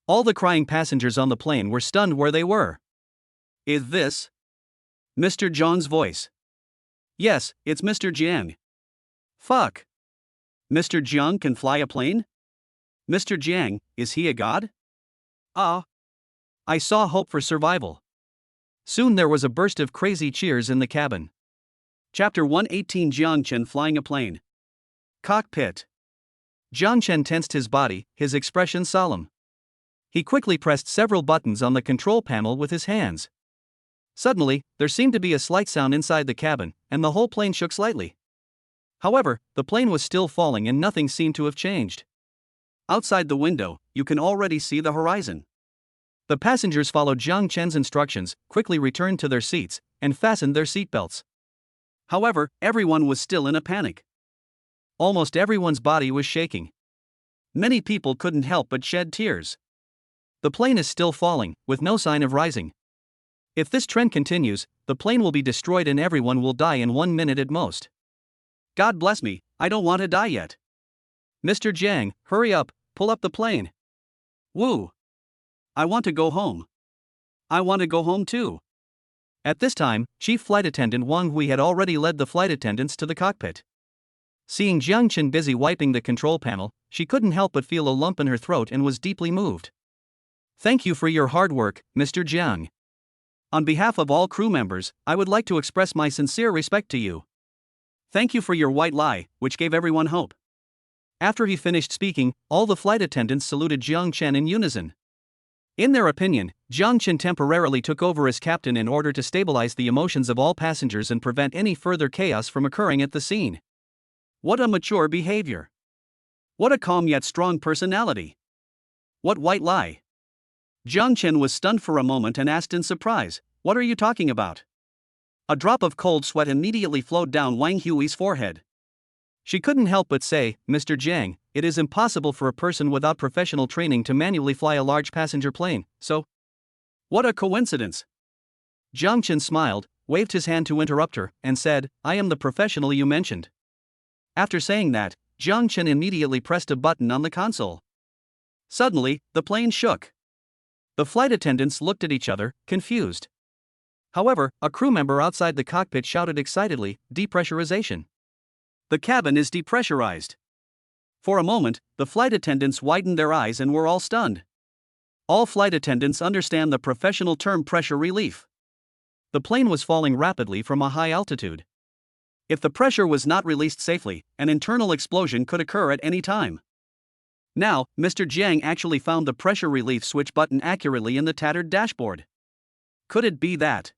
S2: All the crying passengers on the plane were stunned where they were.
S1: Is this Mr. Zhang's voice?
S2: Yes, it's Mr. Jiang.
S1: Fuck. Mr. Jiang can fly a plane? Mr. Jiang, is he a god?
S2: I saw hope for survival. Soon there was a burst of crazy cheers in the cabin.
S1: Chapter 118 Jiang Chen flying a plane.
S2: Cockpit. Jiang Chen tensed his body, his expression solemn. He quickly pressed several buttons on the control panel with his hands. Suddenly, there seemed to be a slight sound inside the cabin, and the whole plane shook slightly. However, the plane was still falling and nothing seemed to have changed.
S1: Outside the window, you can already see the horizon.
S2: The passengers followed Jiang Chen's instructions, quickly returned to their seats, and fastened their seatbelts.
S1: However, everyone was still in a panic.
S2: Almost everyone's body was shaking.
S1: Many people couldn't help but shed tears.
S2: The plane is still falling, with no sign of rising. If this trend continues, the plane will be destroyed and everyone will die in 1 minute at most.
S1: God bless me, I don't want to die yet.
S2: Mr. Jiang, hurry up, pull up the plane.
S1: Woo! I want to go home. I want to go home too.
S2: At this time, Chief Flight Attendant Wang Hui had already led the flight attendants to the cockpit. Seeing Jiang Chen busy wiping the control panel, she couldn't help but feel a lump in her throat and was deeply moved. Thank you for your hard work, Mr. Jiang.
S1: On behalf of all crew members, I would like to express my sincere respect to you. Thank you for your white lie, which gave everyone hope.
S2: After he finished speaking, all the flight attendants saluted Jiang Chen in unison. In their opinion, Jiang Chen temporarily took over as captain in order to stabilize the emotions of all passengers and prevent any further chaos from occurring at the scene.
S1: What a mature behavior. What a calm yet strong personality. What white lie. Jiang Chen was stunned for a moment and asked in surprise, "What are you talking about?" A drop of cold sweat immediately flowed down Wang Hui's forehead.
S2: She couldn't help but say, "Mr. Jiang, it is impossible for a person without professional training to manually fly a large passenger plane, so..."
S1: What a coincidence.
S2: Jiang Chen smiled, waved his hand to interrupt her, and said, "I am the professional you mentioned." After saying that, Jiang Chen immediately pressed a button on the console. Suddenly, the plane shook. The flight attendants looked at each other, confused. However, a crew member outside the cockpit shouted excitedly, "Depressurization."
S1: The cabin is depressurized. For a moment, the flight attendants widened their eyes and were all stunned. All flight attendants understand the professional term pressure relief.
S2: The plane was falling rapidly from a high altitude.
S1: If the pressure was not released safely, an internal explosion could occur at any time. Now, Mr. Jiang actually found the pressure relief switch button accurately in the tattered dashboard. Could it be that?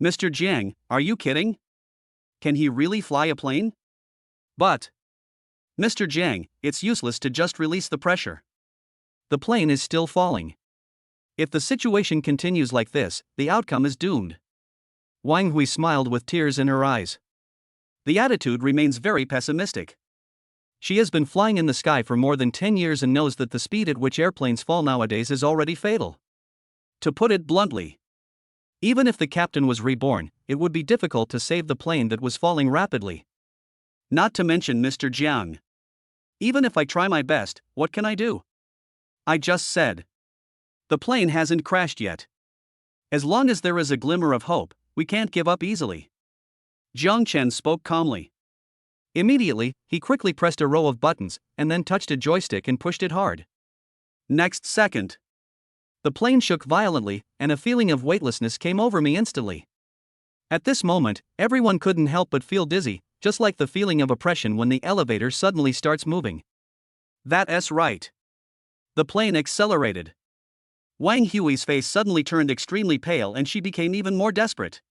S1: Mr. Jiang, are you kidding? Can he really fly a plane? But, Mr. Jiang, it's useless to just release the pressure.
S2: The plane is still falling. If the situation continues like this, the outcome is doomed. Wang Hui smiled with tears in her eyes.
S1: The attitude remains very pessimistic.
S2: She has been flying in the sky for more than 10 years and knows that the speed at which airplanes fall nowadays is already fatal.
S1: To put it bluntly,
S2: even if the captain was reborn, it would be difficult to save the plane that was falling rapidly.
S1: Not to mention Mr. Jiang. Even if I try my best, what can I do? I just said. The plane hasn't crashed yet. As long as there is a glimmer of hope, we can't give up easily. Jiang Chen spoke calmly.
S2: Immediately, he quickly pressed a row of buttons, and then touched a joystick and pushed it hard.
S1: Next second,
S2: the plane shook violently, and a feeling of weightlessness came over me instantly. At this moment, everyone couldn't help but feel dizzy, just like the feeling of oppression when the elevator suddenly starts moving.
S1: That's right. The plane accelerated. Wang Hui's face suddenly turned extremely pale and she became even more desperate.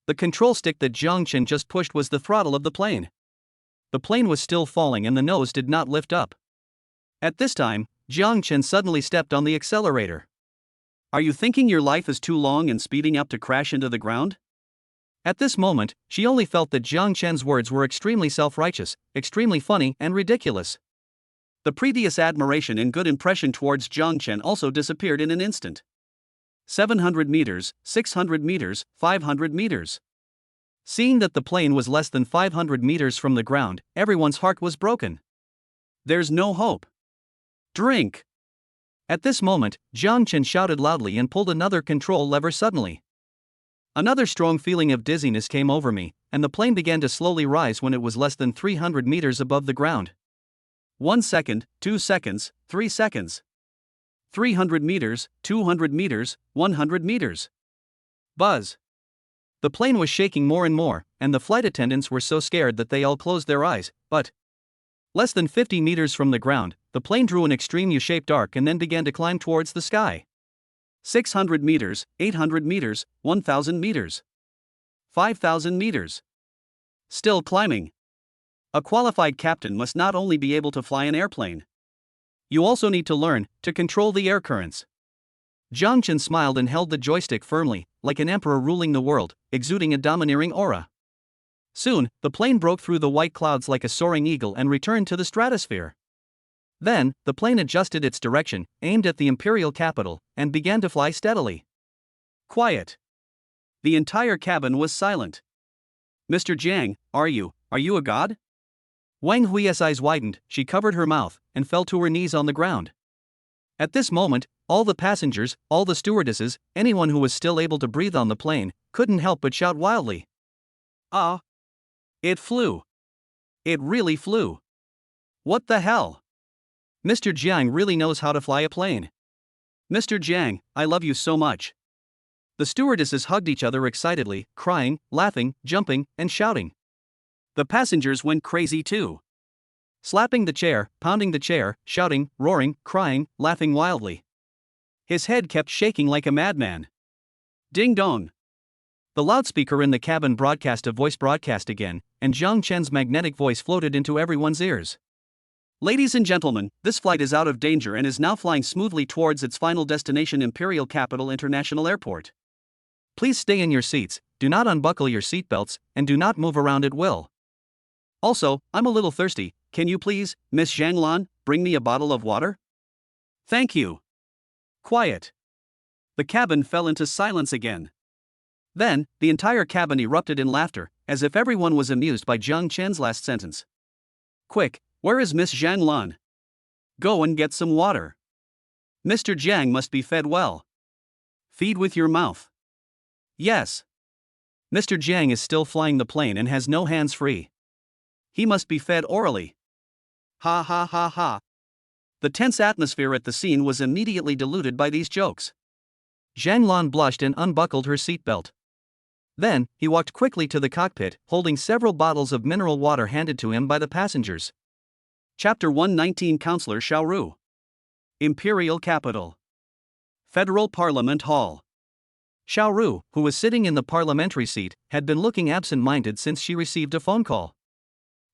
S2: The control stick that Jiang Chen just pushed was the throttle of the plane. The plane was still falling and the nose did not lift up. At this time, Jiang Chen suddenly stepped on the accelerator.
S1: Are you thinking your life is too long and speeding up to crash into the ground?
S2: At this moment, she only felt that Jiang Chen's words were extremely self-righteous, extremely funny and ridiculous.
S1: The previous admiration and good impression towards Jiang Chen also disappeared in an instant. 700 meters, 600 meters, 500 meters.
S2: Seeing that the plane was less than 500 meters from the ground, everyone's heart was broken.
S1: There's no hope. Drink.
S2: At this moment, Jiang Chen shouted loudly and pulled another control lever suddenly. Another strong feeling of dizziness came over me, and the plane began to slowly rise when it was less than 300 meters above the ground.
S1: 1 second, 2 seconds, 3 seconds. 300 meters, 200 meters, 100 meters. Buzz.
S2: The plane was shaking more and more, and the flight attendants were so scared that they all closed their eyes, but Less than 50 meters from the ground, the plane drew an extreme U-shaped arc and then began to climb towards the sky.
S1: 600 meters, 800 meters, 1,000 meters. 5,000 meters. Still climbing. A qualified captain must not only be able to fly an airplane. You also need to learn to control the air currents. Jiang Chen smiled and held the joystick firmly, like an emperor ruling the world, exuding a domineering aura. Soon, the plane broke through the white clouds like a soaring eagle and returned to the stratosphere. Then, the plane adjusted its direction, aimed at the imperial capital, and began to fly steadily. Quiet. The entire cabin was silent. Mr. Jiang, are you a god?
S2: Wang Hui's eyes widened, she covered her mouth, and fell to her knees on the ground. At this moment, all the passengers, all the stewardesses, anyone who was still able to breathe on the plane, couldn't help but shout wildly.
S1: Ah! It flew. It really flew. What the hell?
S2: Mr. Jiang really knows how to fly a plane.
S1: Mr. Jiang, I love you so much.
S2: The stewardesses hugged each other excitedly, crying, laughing, jumping, and shouting.
S1: The passengers went crazy too.
S2: Slapping the chair, pounding the chair, shouting, roaring, crying, laughing wildly.
S1: His head kept shaking like a madman. Ding dong.
S2: The loudspeaker in the cabin broadcast a voice broadcast again, and Jiang Chen's magnetic voice floated into everyone's ears.
S1: Ladies and gentlemen, this flight is out of danger and is now flying smoothly towards its final destination, Imperial Capital International Airport.
S2: Please stay in your seats, do not unbuckle your seatbelts, and do not move around at will.
S1: Also, I'm a little thirsty, can you please, Miss Zhang Lan, bring me a bottle of water? Thank you. Quiet. The cabin fell into silence again. Then, the entire cabin erupted in laughter, as if everyone was amused by Jiang Chen's last sentence. Quick, where is Miss Zhang Lan? Go and get some water. Mr. Jiang must be fed well. Feed with your mouth. Yes.
S2: Mr. Jiang is still flying the plane and has no hands free.
S1: He must be fed orally. Ha ha ha ha. The tense atmosphere at the scene was immediately diluted by these jokes.
S2: Zhang Lan blushed and unbuckled her seatbelt. Then, he walked quickly to the cockpit, holding several bottles of mineral water handed to him by the passengers.
S1: Chapter 119 Counselor Xiaoru. Imperial Capital. Federal Parliament Hall.
S2: Xiaoru, who was sitting in the parliamentary seat, had been looking absent-minded since she received a phone call.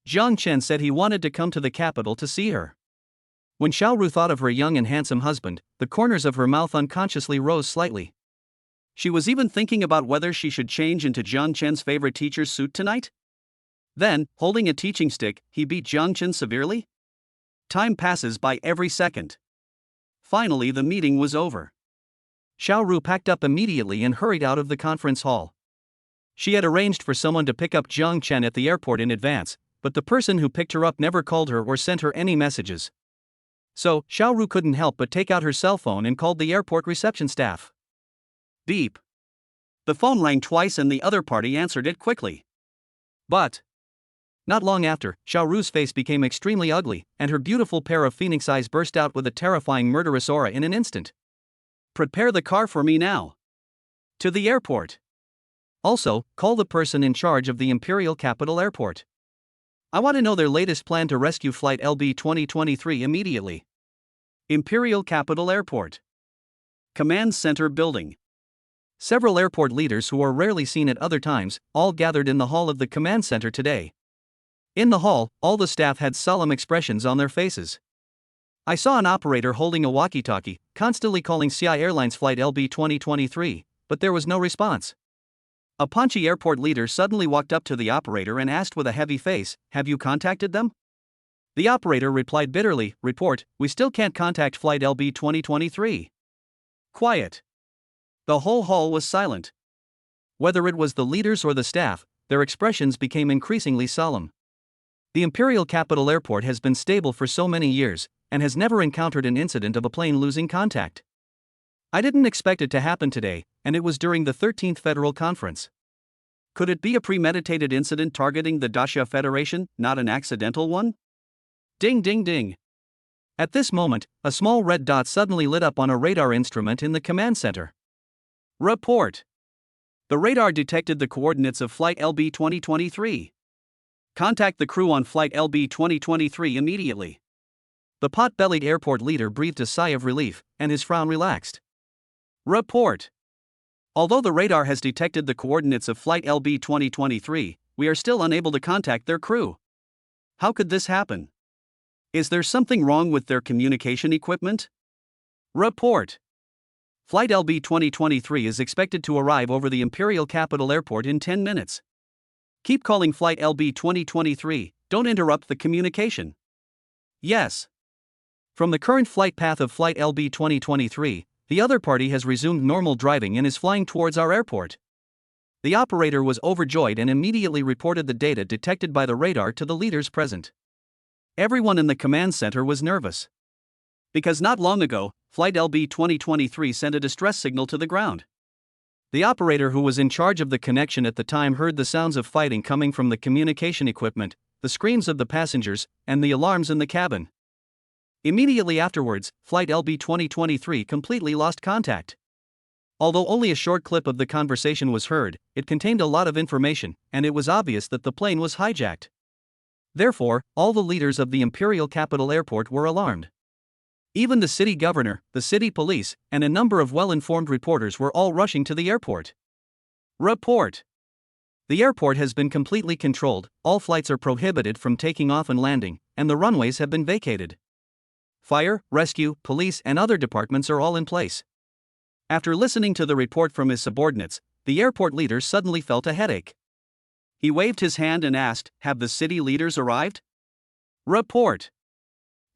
S2: Jiang Chen said he wanted to come to the capital to see her. When Xiaoru thought of her young and handsome husband, the corners of her mouth unconsciously rose slightly.
S1: She was even thinking about whether she should change into Jiang Chen's favorite teacher's suit tonight. Then, holding a teaching stick, he beat Jiang Chen severely. Time passes by every second. Finally, the meeting was over.
S2: Xiaoru packed up immediately and hurried out of the conference hall. She had arranged for someone to pick up Jiang Chen at the airport in advance, but the person who picked her up never called her or sent her any messages. So, Xiaoru couldn't help but take out her cell phone and called the airport reception staff.
S1: Beep. The phone rang twice and the other party answered it quickly. But
S2: not long after, Xiaoru's face became extremely ugly, and her beautiful pair of phoenix eyes burst out with a terrifying murderous aura in an instant.
S1: Prepare the car for me now. To the airport.
S2: Also, call the person in charge of the Imperial Capital Airport. I want to know their latest plan to rescue Flight LB 2023 immediately.
S1: Imperial Capital Airport. Command Center Building.
S2: Several airport leaders who are rarely seen at other times, all gathered in the hall of the command center today. In the hall, all the staff had solemn expressions on their faces. I saw an operator holding a walkie-talkie, constantly calling CI Airlines Flight LB 2023, but there was no response. A paunchy airport leader suddenly walked up to the operator and asked with a heavy face, "Have you contacted them?" The operator replied bitterly, "Report, we still can't contact Flight LB 2023. Quiet. The whole hall was silent. Whether it was the leaders or the staff, their expressions became increasingly solemn. The Imperial Capital Airport has been stable for so many years, and has never encountered an incident of a plane losing contact. I didn't expect it to happen today, and it was during the 13th Federal Conference. Could it be a premeditated incident targeting the Dacia Federation, not an accidental one? Ding ding ding. At this moment, a small red dot suddenly lit up on a radar instrument in the command center. Report. The radar detected the coordinates of Flight LB 2023.
S1: Contact the crew on flight LB 2023 immediately.
S2: The pot-bellied airport leader breathed a sigh of relief, and his frown relaxed.
S1: Report. Although the radar has detected the coordinates of flight LB 2023, we are still unable to contact their crew. How could this happen? Is there something wrong with their communication equipment? Report. Flight LB 2023 is expected to arrive over the Imperial Capital Airport in 10 minutes. Keep calling Flight LB 2023, don't interrupt the communication. Yes.
S2: From the current flight path of Flight LB 2023, the other party has resumed normal driving and is flying towards our airport. The operator was overjoyed and immediately reported the data detected by the radar to the leaders present.
S1: Everyone in the command center was nervous. Because not long ago, Flight LB 2023 sent a distress signal to the ground.
S2: The operator who was in charge of the connection at the time heard the sounds of fighting coming from the communication equipment, the screams of the passengers, and the alarms in the cabin. Immediately afterwards, Flight LB 2023 completely lost contact. Although only a short clip of the conversation was heard, it contained a lot of information, and it was obvious that the plane was hijacked. Therefore, all the leaders of the Imperial Capital Airport were alarmed. Even the city governor, the city police, and a number of well-informed reporters were all rushing to the airport.
S1: Report.
S2: The airport has been completely controlled, all flights are prohibited from taking off and landing, and the runways have been vacated. Fire, rescue, police, and other departments are all in place.
S1: After listening to the report from his subordinates, the airport leader suddenly felt a headache. He waved his hand and asked, "Have the city leaders arrived?" Report.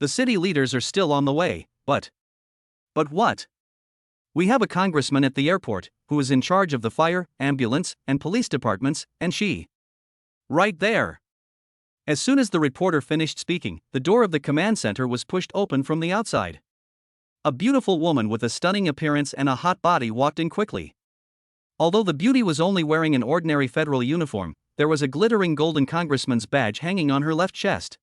S2: The city leaders are still on the way, but
S1: what?
S2: We have a congressman at the airport, who is in charge of the fire, ambulance, and police departments, and she.
S1: Right there.
S2: As soon as the reporter finished speaking, the door of the command center was pushed open from the outside.
S1: A beautiful woman with a stunning appearance and a hot body walked in quickly.
S2: Although the beauty was only wearing an ordinary federal uniform, there was a glittering golden congressman's badge hanging on her left chest.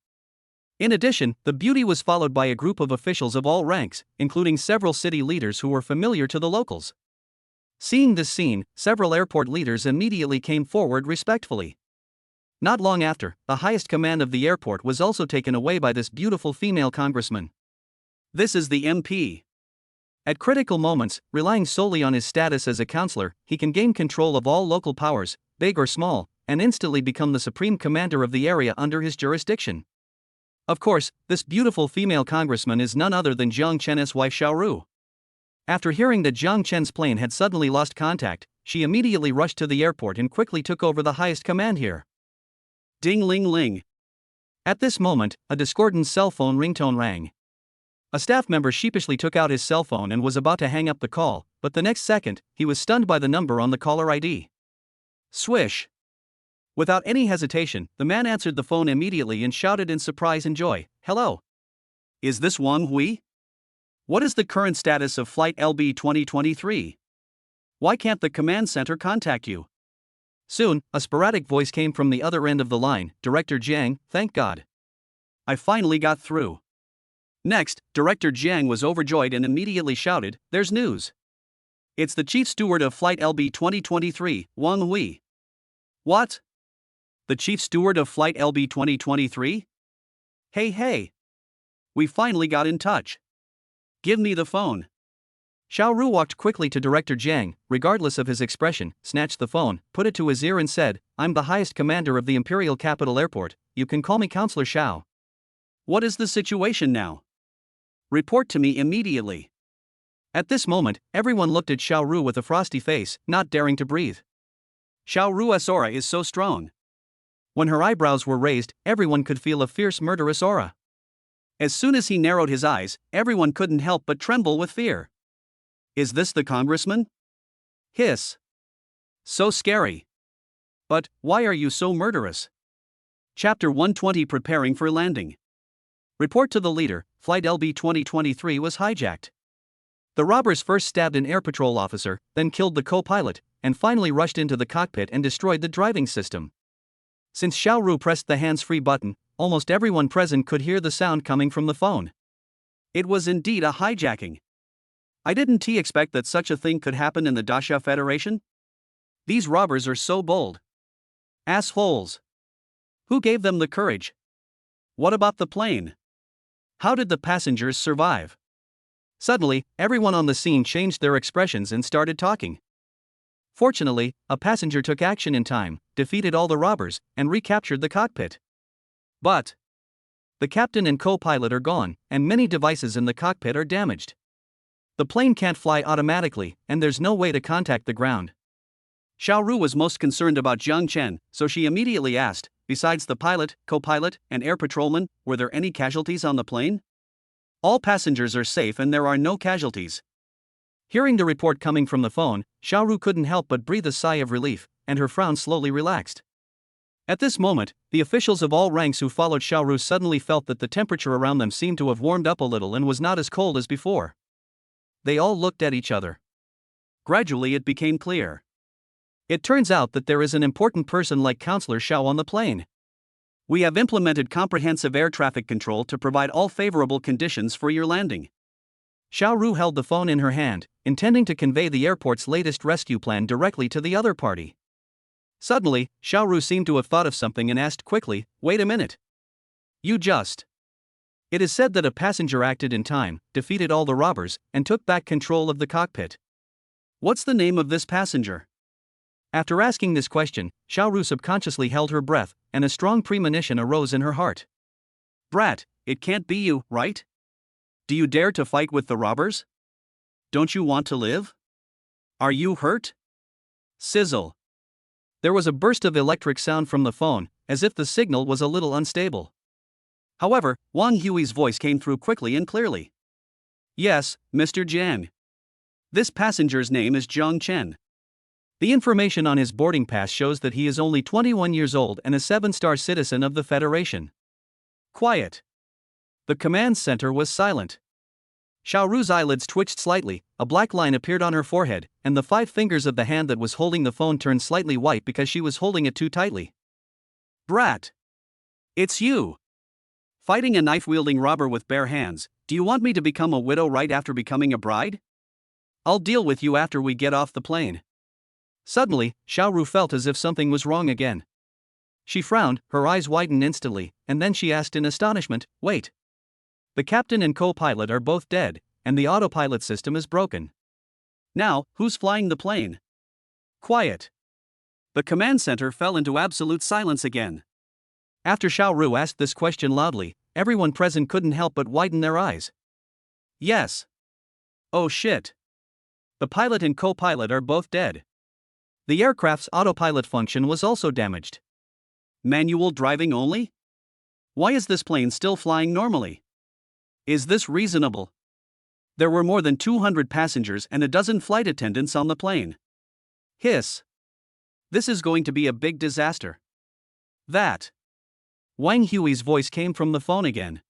S2: In addition, the beauty was followed by a group of officials of all ranks, including several city leaders who were familiar to the locals. Seeing this scene, several airport leaders immediately came forward respectfully. Not long after, the highest command of the airport was also taken away by this beautiful female congressman.
S1: This is the MP.
S2: At critical moments, relying solely on his status as a counselor, he can gain control of all local powers, big or small, and instantly become the supreme commander of the area under his jurisdiction. Of course, this beautiful female congressman is none other than Jiang Chen's wife Xiaoru. After hearing that Jiang Chen's plane had suddenly lost contact, she immediately rushed to the airport and quickly took over the highest command here.
S1: Ding ling ling.
S2: At this moment, a discordant cell phone ringtone rang. A staff member sheepishly took out his cell phone and was about to hang up the call, but the next second, he was stunned by the number on the caller ID.
S1: Swish. Without any hesitation, the man answered the phone immediately and shouted in surprise and joy, "Hello. Is this Wang Hui? What is the current status of Flight LB 2023? Why can't the command center contact you?"
S2: Soon, a sporadic voice came from the other end of the line, "Director Jiang, thank God.
S1: I finally got through." Next, Director Jiang was overjoyed and immediately shouted, "There's news. It's the chief steward of Flight LB 2023, Wang Hui." "What? The chief steward of Flight LB 2023? Hey. We finally got in touch. Give me the phone."
S2: Xiaoru walked quickly to Director Jiang, regardless of his expression, snatched the phone, put it to his ear and said, "I'm the highest commander of the Imperial Capital Airport, you can call me Counselor Xiao."
S1: "What is the situation now? Report to me immediately."
S2: At this moment, everyone looked at Xiaoru with a frosty face, not daring to breathe.
S1: Xiaoru's aura is so strong.
S2: When her eyebrows were raised, everyone could feel a fierce murderous aura.
S1: As soon as he narrowed his eyes, everyone couldn't help but tremble with fear. Is this the congressman? Hiss. So scary. But, why are you so murderous? Chapter 120, Preparing for Landing. Report to the leader, Flight LB 2023 was hijacked. The robbers first stabbed an air patrol officer, then killed the co-pilot, and finally rushed into the cockpit and destroyed the driving system. Since Xiaoru pressed the hands-free button, almost everyone present could hear the sound coming from the phone. It was indeed a hijacking. I didn't expect that such a thing could happen in the Daxia Federation. These robbers are so bold. Assholes. Who gave them the courage? What about the plane? How did the passengers survive?
S2: Suddenly, everyone on the scene changed their expressions and started talking. Fortunately, a passenger took action in time, defeated all the robbers, and recaptured the cockpit. But the captain and co-pilot are gone, and many devices in the cockpit are damaged. The plane can't fly automatically, and there's no way to contact the ground.
S1: Xiaoru was most concerned about Jiang Chen, so she immediately asked, besides the pilot, co-pilot, and air patrolman, were there any casualties on the plane? All passengers are safe and there are no casualties.
S2: Hearing the report coming from the phone, Xiaoru couldn't help but breathe a sigh of relief, and her frown slowly relaxed. At this moment, the officials of all ranks who followed Xiaoru suddenly felt that the temperature around them seemed to have warmed up a little and was not as cold as before. They all looked at each other.
S1: Gradually it became clear.
S2: It turns out that there is an important person like Counselor Xiao on the plane.
S1: We have implemented comprehensive air traffic control to provide all favorable conditions for your landing.
S2: Xiaoru held the phone in her hand, intending to convey the airport's latest rescue plan directly to the other party. Suddenly, Xiaoru seemed to have thought of something and asked quickly, "Wait a minute.
S1: You just..."
S2: It is said that a passenger acted in time, defeated all the robbers, and took back control of the cockpit.
S1: What's the name of this passenger?
S2: After asking this question, Xiaoru subconsciously held her breath, and a strong premonition arose in her heart.
S1: Brat, it can't be you, right? Do you dare to fight with the robbers? Don't you want to live? Are you hurt? Sizzle.
S2: There was a burst of electric sound from the phone, as if the signal was a little unstable.
S1: However, Wang Hui's voice came through quickly and clearly. Yes, Mr. Jiang. This passenger's name is Jiang Chen.
S2: The information on his boarding pass shows that he is only 21 years old and a 7-star citizen of the Federation.
S1: Quiet.
S2: The command center was silent. Xiaoru's eyelids twitched slightly, a black line appeared on her forehead, and the 5 fingers of the hand that was holding the phone turned slightly white because she was holding it too tightly.
S1: Brat. It's you. Fighting a knife-wielding robber with bare hands, do you want me to become a widow right after becoming a bride? I'll deal with you after we get off the plane.
S2: Suddenly, Xiaoru felt as if something was wrong again. She frowned, her eyes widened instantly, and then she asked in astonishment, "Wait. The captain and co-pilot are both dead, and the autopilot system is broken.
S1: Now, who's flying the plane?" Quiet. The command center fell into absolute silence again.
S2: After Xiaoru asked this question loudly, everyone present couldn't help but widen their eyes.
S1: Yes. Oh shit. The pilot and co-pilot are both dead.
S2: The aircraft's autopilot function was also damaged.
S1: Manual driving only? Why is this plane still flying normally? Is this reasonable? There were more than 200 passengers and a dozen flight attendants on the plane. Hiss. This is going to be a big disaster. That.
S2: Wang Hui's voice came from the phone again.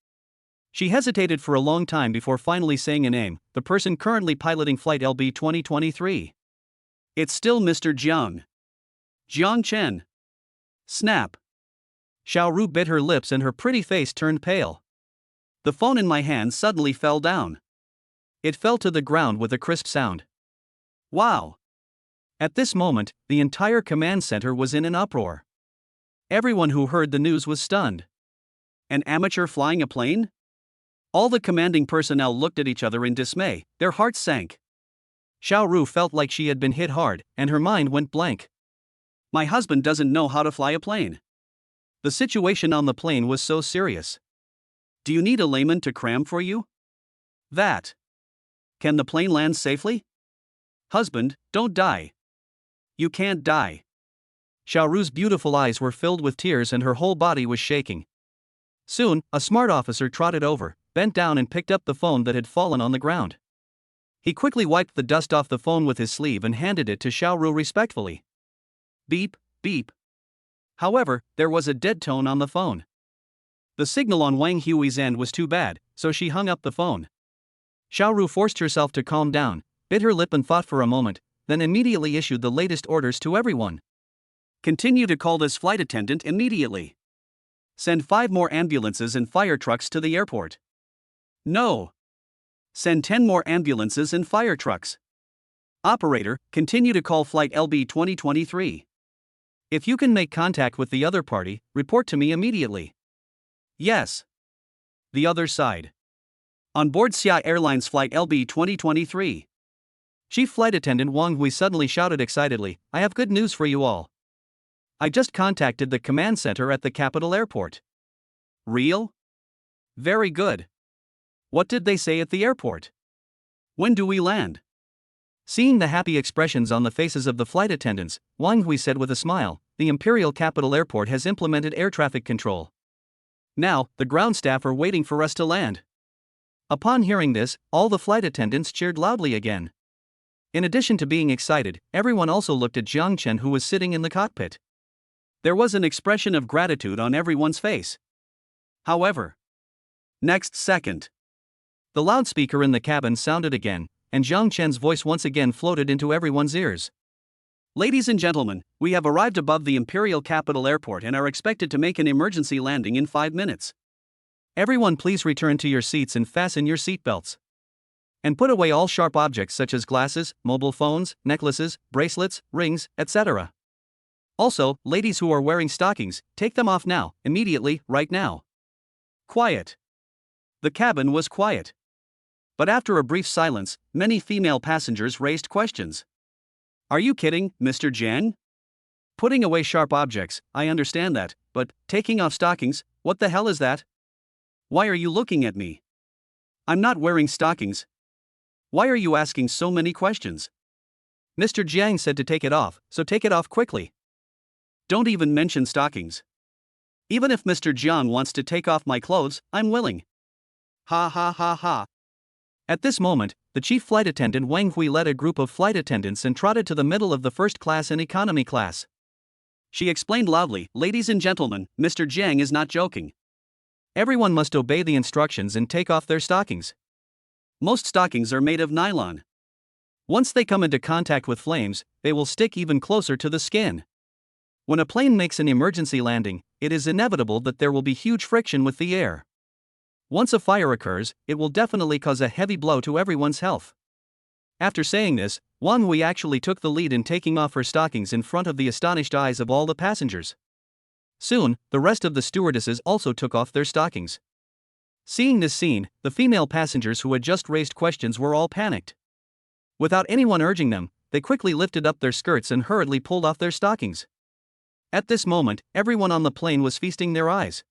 S2: She hesitated for a long time before finally saying a name, the person currently piloting Flight LB 2023.
S1: It's still Mr. Jiang. Jiang Chen. Snap.
S2: Xiaoru bit her lips and her pretty face turned pale.
S1: The phone in my hand suddenly fell down.
S2: It fell to the ground with a crisp sound.
S1: Wow.
S2: At this moment, the entire command center was in an uproar. Everyone who heard the news was stunned.
S1: An amateur flying a plane? All the commanding personnel looked at each other in dismay, their hearts sank.
S2: Xiaoru felt like she had been hit hard, and her mind went blank.
S1: My husband doesn't know how to fly a plane.
S2: The situation on the plane was so serious.
S1: Do you need a layman to cram for you? That. Can the plane land safely? Husband, don't die. You can't die.
S2: Xiaoru's beautiful eyes were filled with tears and her whole body was shaking. Soon, a smart officer trotted over, bent down and picked up the phone that had fallen on the ground. He quickly wiped the dust off the phone with his sleeve and handed it to Xiaoru respectfully.
S1: Beep, beep. However, there was a dead tone on the phone. The signal on Wang Hui's end was too bad, so she hung up the phone.
S2: Xiaoru forced herself to calm down, bit her lip and thought for a moment, then immediately issued the latest orders to everyone.
S1: Continue to call this flight attendant immediately. Send 5 more ambulances and fire trucks to the airport. No. Send 10 more ambulances and fire trucks. Operator, continue to call Flight LB 2023.
S2: If you can make contact with the other party, report to me immediately.
S1: Yes.
S2: The other side.
S1: On board Xia Airlines Flight LB 2023.
S2: Chief Flight Attendant Wang Hui suddenly shouted excitedly, I have good news for you all. I just contacted the command center at the capital airport.
S1: Real?
S2: Very good. What did they say at the airport?
S1: When do we land?
S2: Seeing the happy expressions on the faces of the flight attendants, Wang Hui said with a smile, the Imperial Capital Airport has implemented air traffic control. Now, the ground staff are waiting for us to land. Upon hearing this, all the flight attendants cheered loudly again. In addition to being excited, everyone also looked at Jiang Chen, who was sitting in the cockpit.
S1: There was an expression of gratitude on everyone's face. However, next second,
S2: the loudspeaker in the cabin sounded again, and Jiang Chen's voice once again floated into everyone's ears.
S1: Ladies and gentlemen, we have arrived above the Imperial Capital Airport and are expected to make an emergency landing in 5 minutes.
S2: Everyone please return to your seats and fasten your seatbelts. And put away all sharp objects such as glasses, mobile phones, necklaces, bracelets, rings, etc. Also, ladies who are wearing stockings, take them off now, immediately, right now.
S1: Quiet. The cabin was quiet. But after a brief silence, many female passengers raised questions. Are you kidding, Mr. Jiang? Putting away sharp objects, I understand that, but taking off stockings, what the hell is that? Why are you looking at me? I'm not wearing stockings. Why are you asking so many questions?
S2: Mr. Jiang said to take it off, so take it off quickly.
S1: Don't even mention stockings. Even if Mr. Jiang wants to take off my clothes, I'm willing. Ha ha ha ha.
S2: At this moment, the chief flight attendant Wang Hui led a group of flight attendants and trotted to the middle of the first class and economy class.
S1: She explained loudly, ladies and gentlemen, Mr. Jiang is not joking.
S2: Everyone must obey the instructions and take off their stockings.
S1: Most stockings are made of nylon.
S2: Once they come into contact with flames, they will stick even closer to the skin. When a plane makes an emergency landing, it is inevitable that there will be huge friction with the air. Once a fire occurs, it will definitely cause a heavy blow to everyone's health. After saying this, Wang Hui actually took the lead in taking off her stockings in front of the astonished eyes of all the passengers. Soon, the rest of the stewardesses also took off their stockings. Seeing this scene, the female passengers who had just raised questions were all panicked. Without anyone urging them, they quickly lifted up their skirts and hurriedly pulled off their stockings. At this moment, everyone on the plane was feasting their eyes.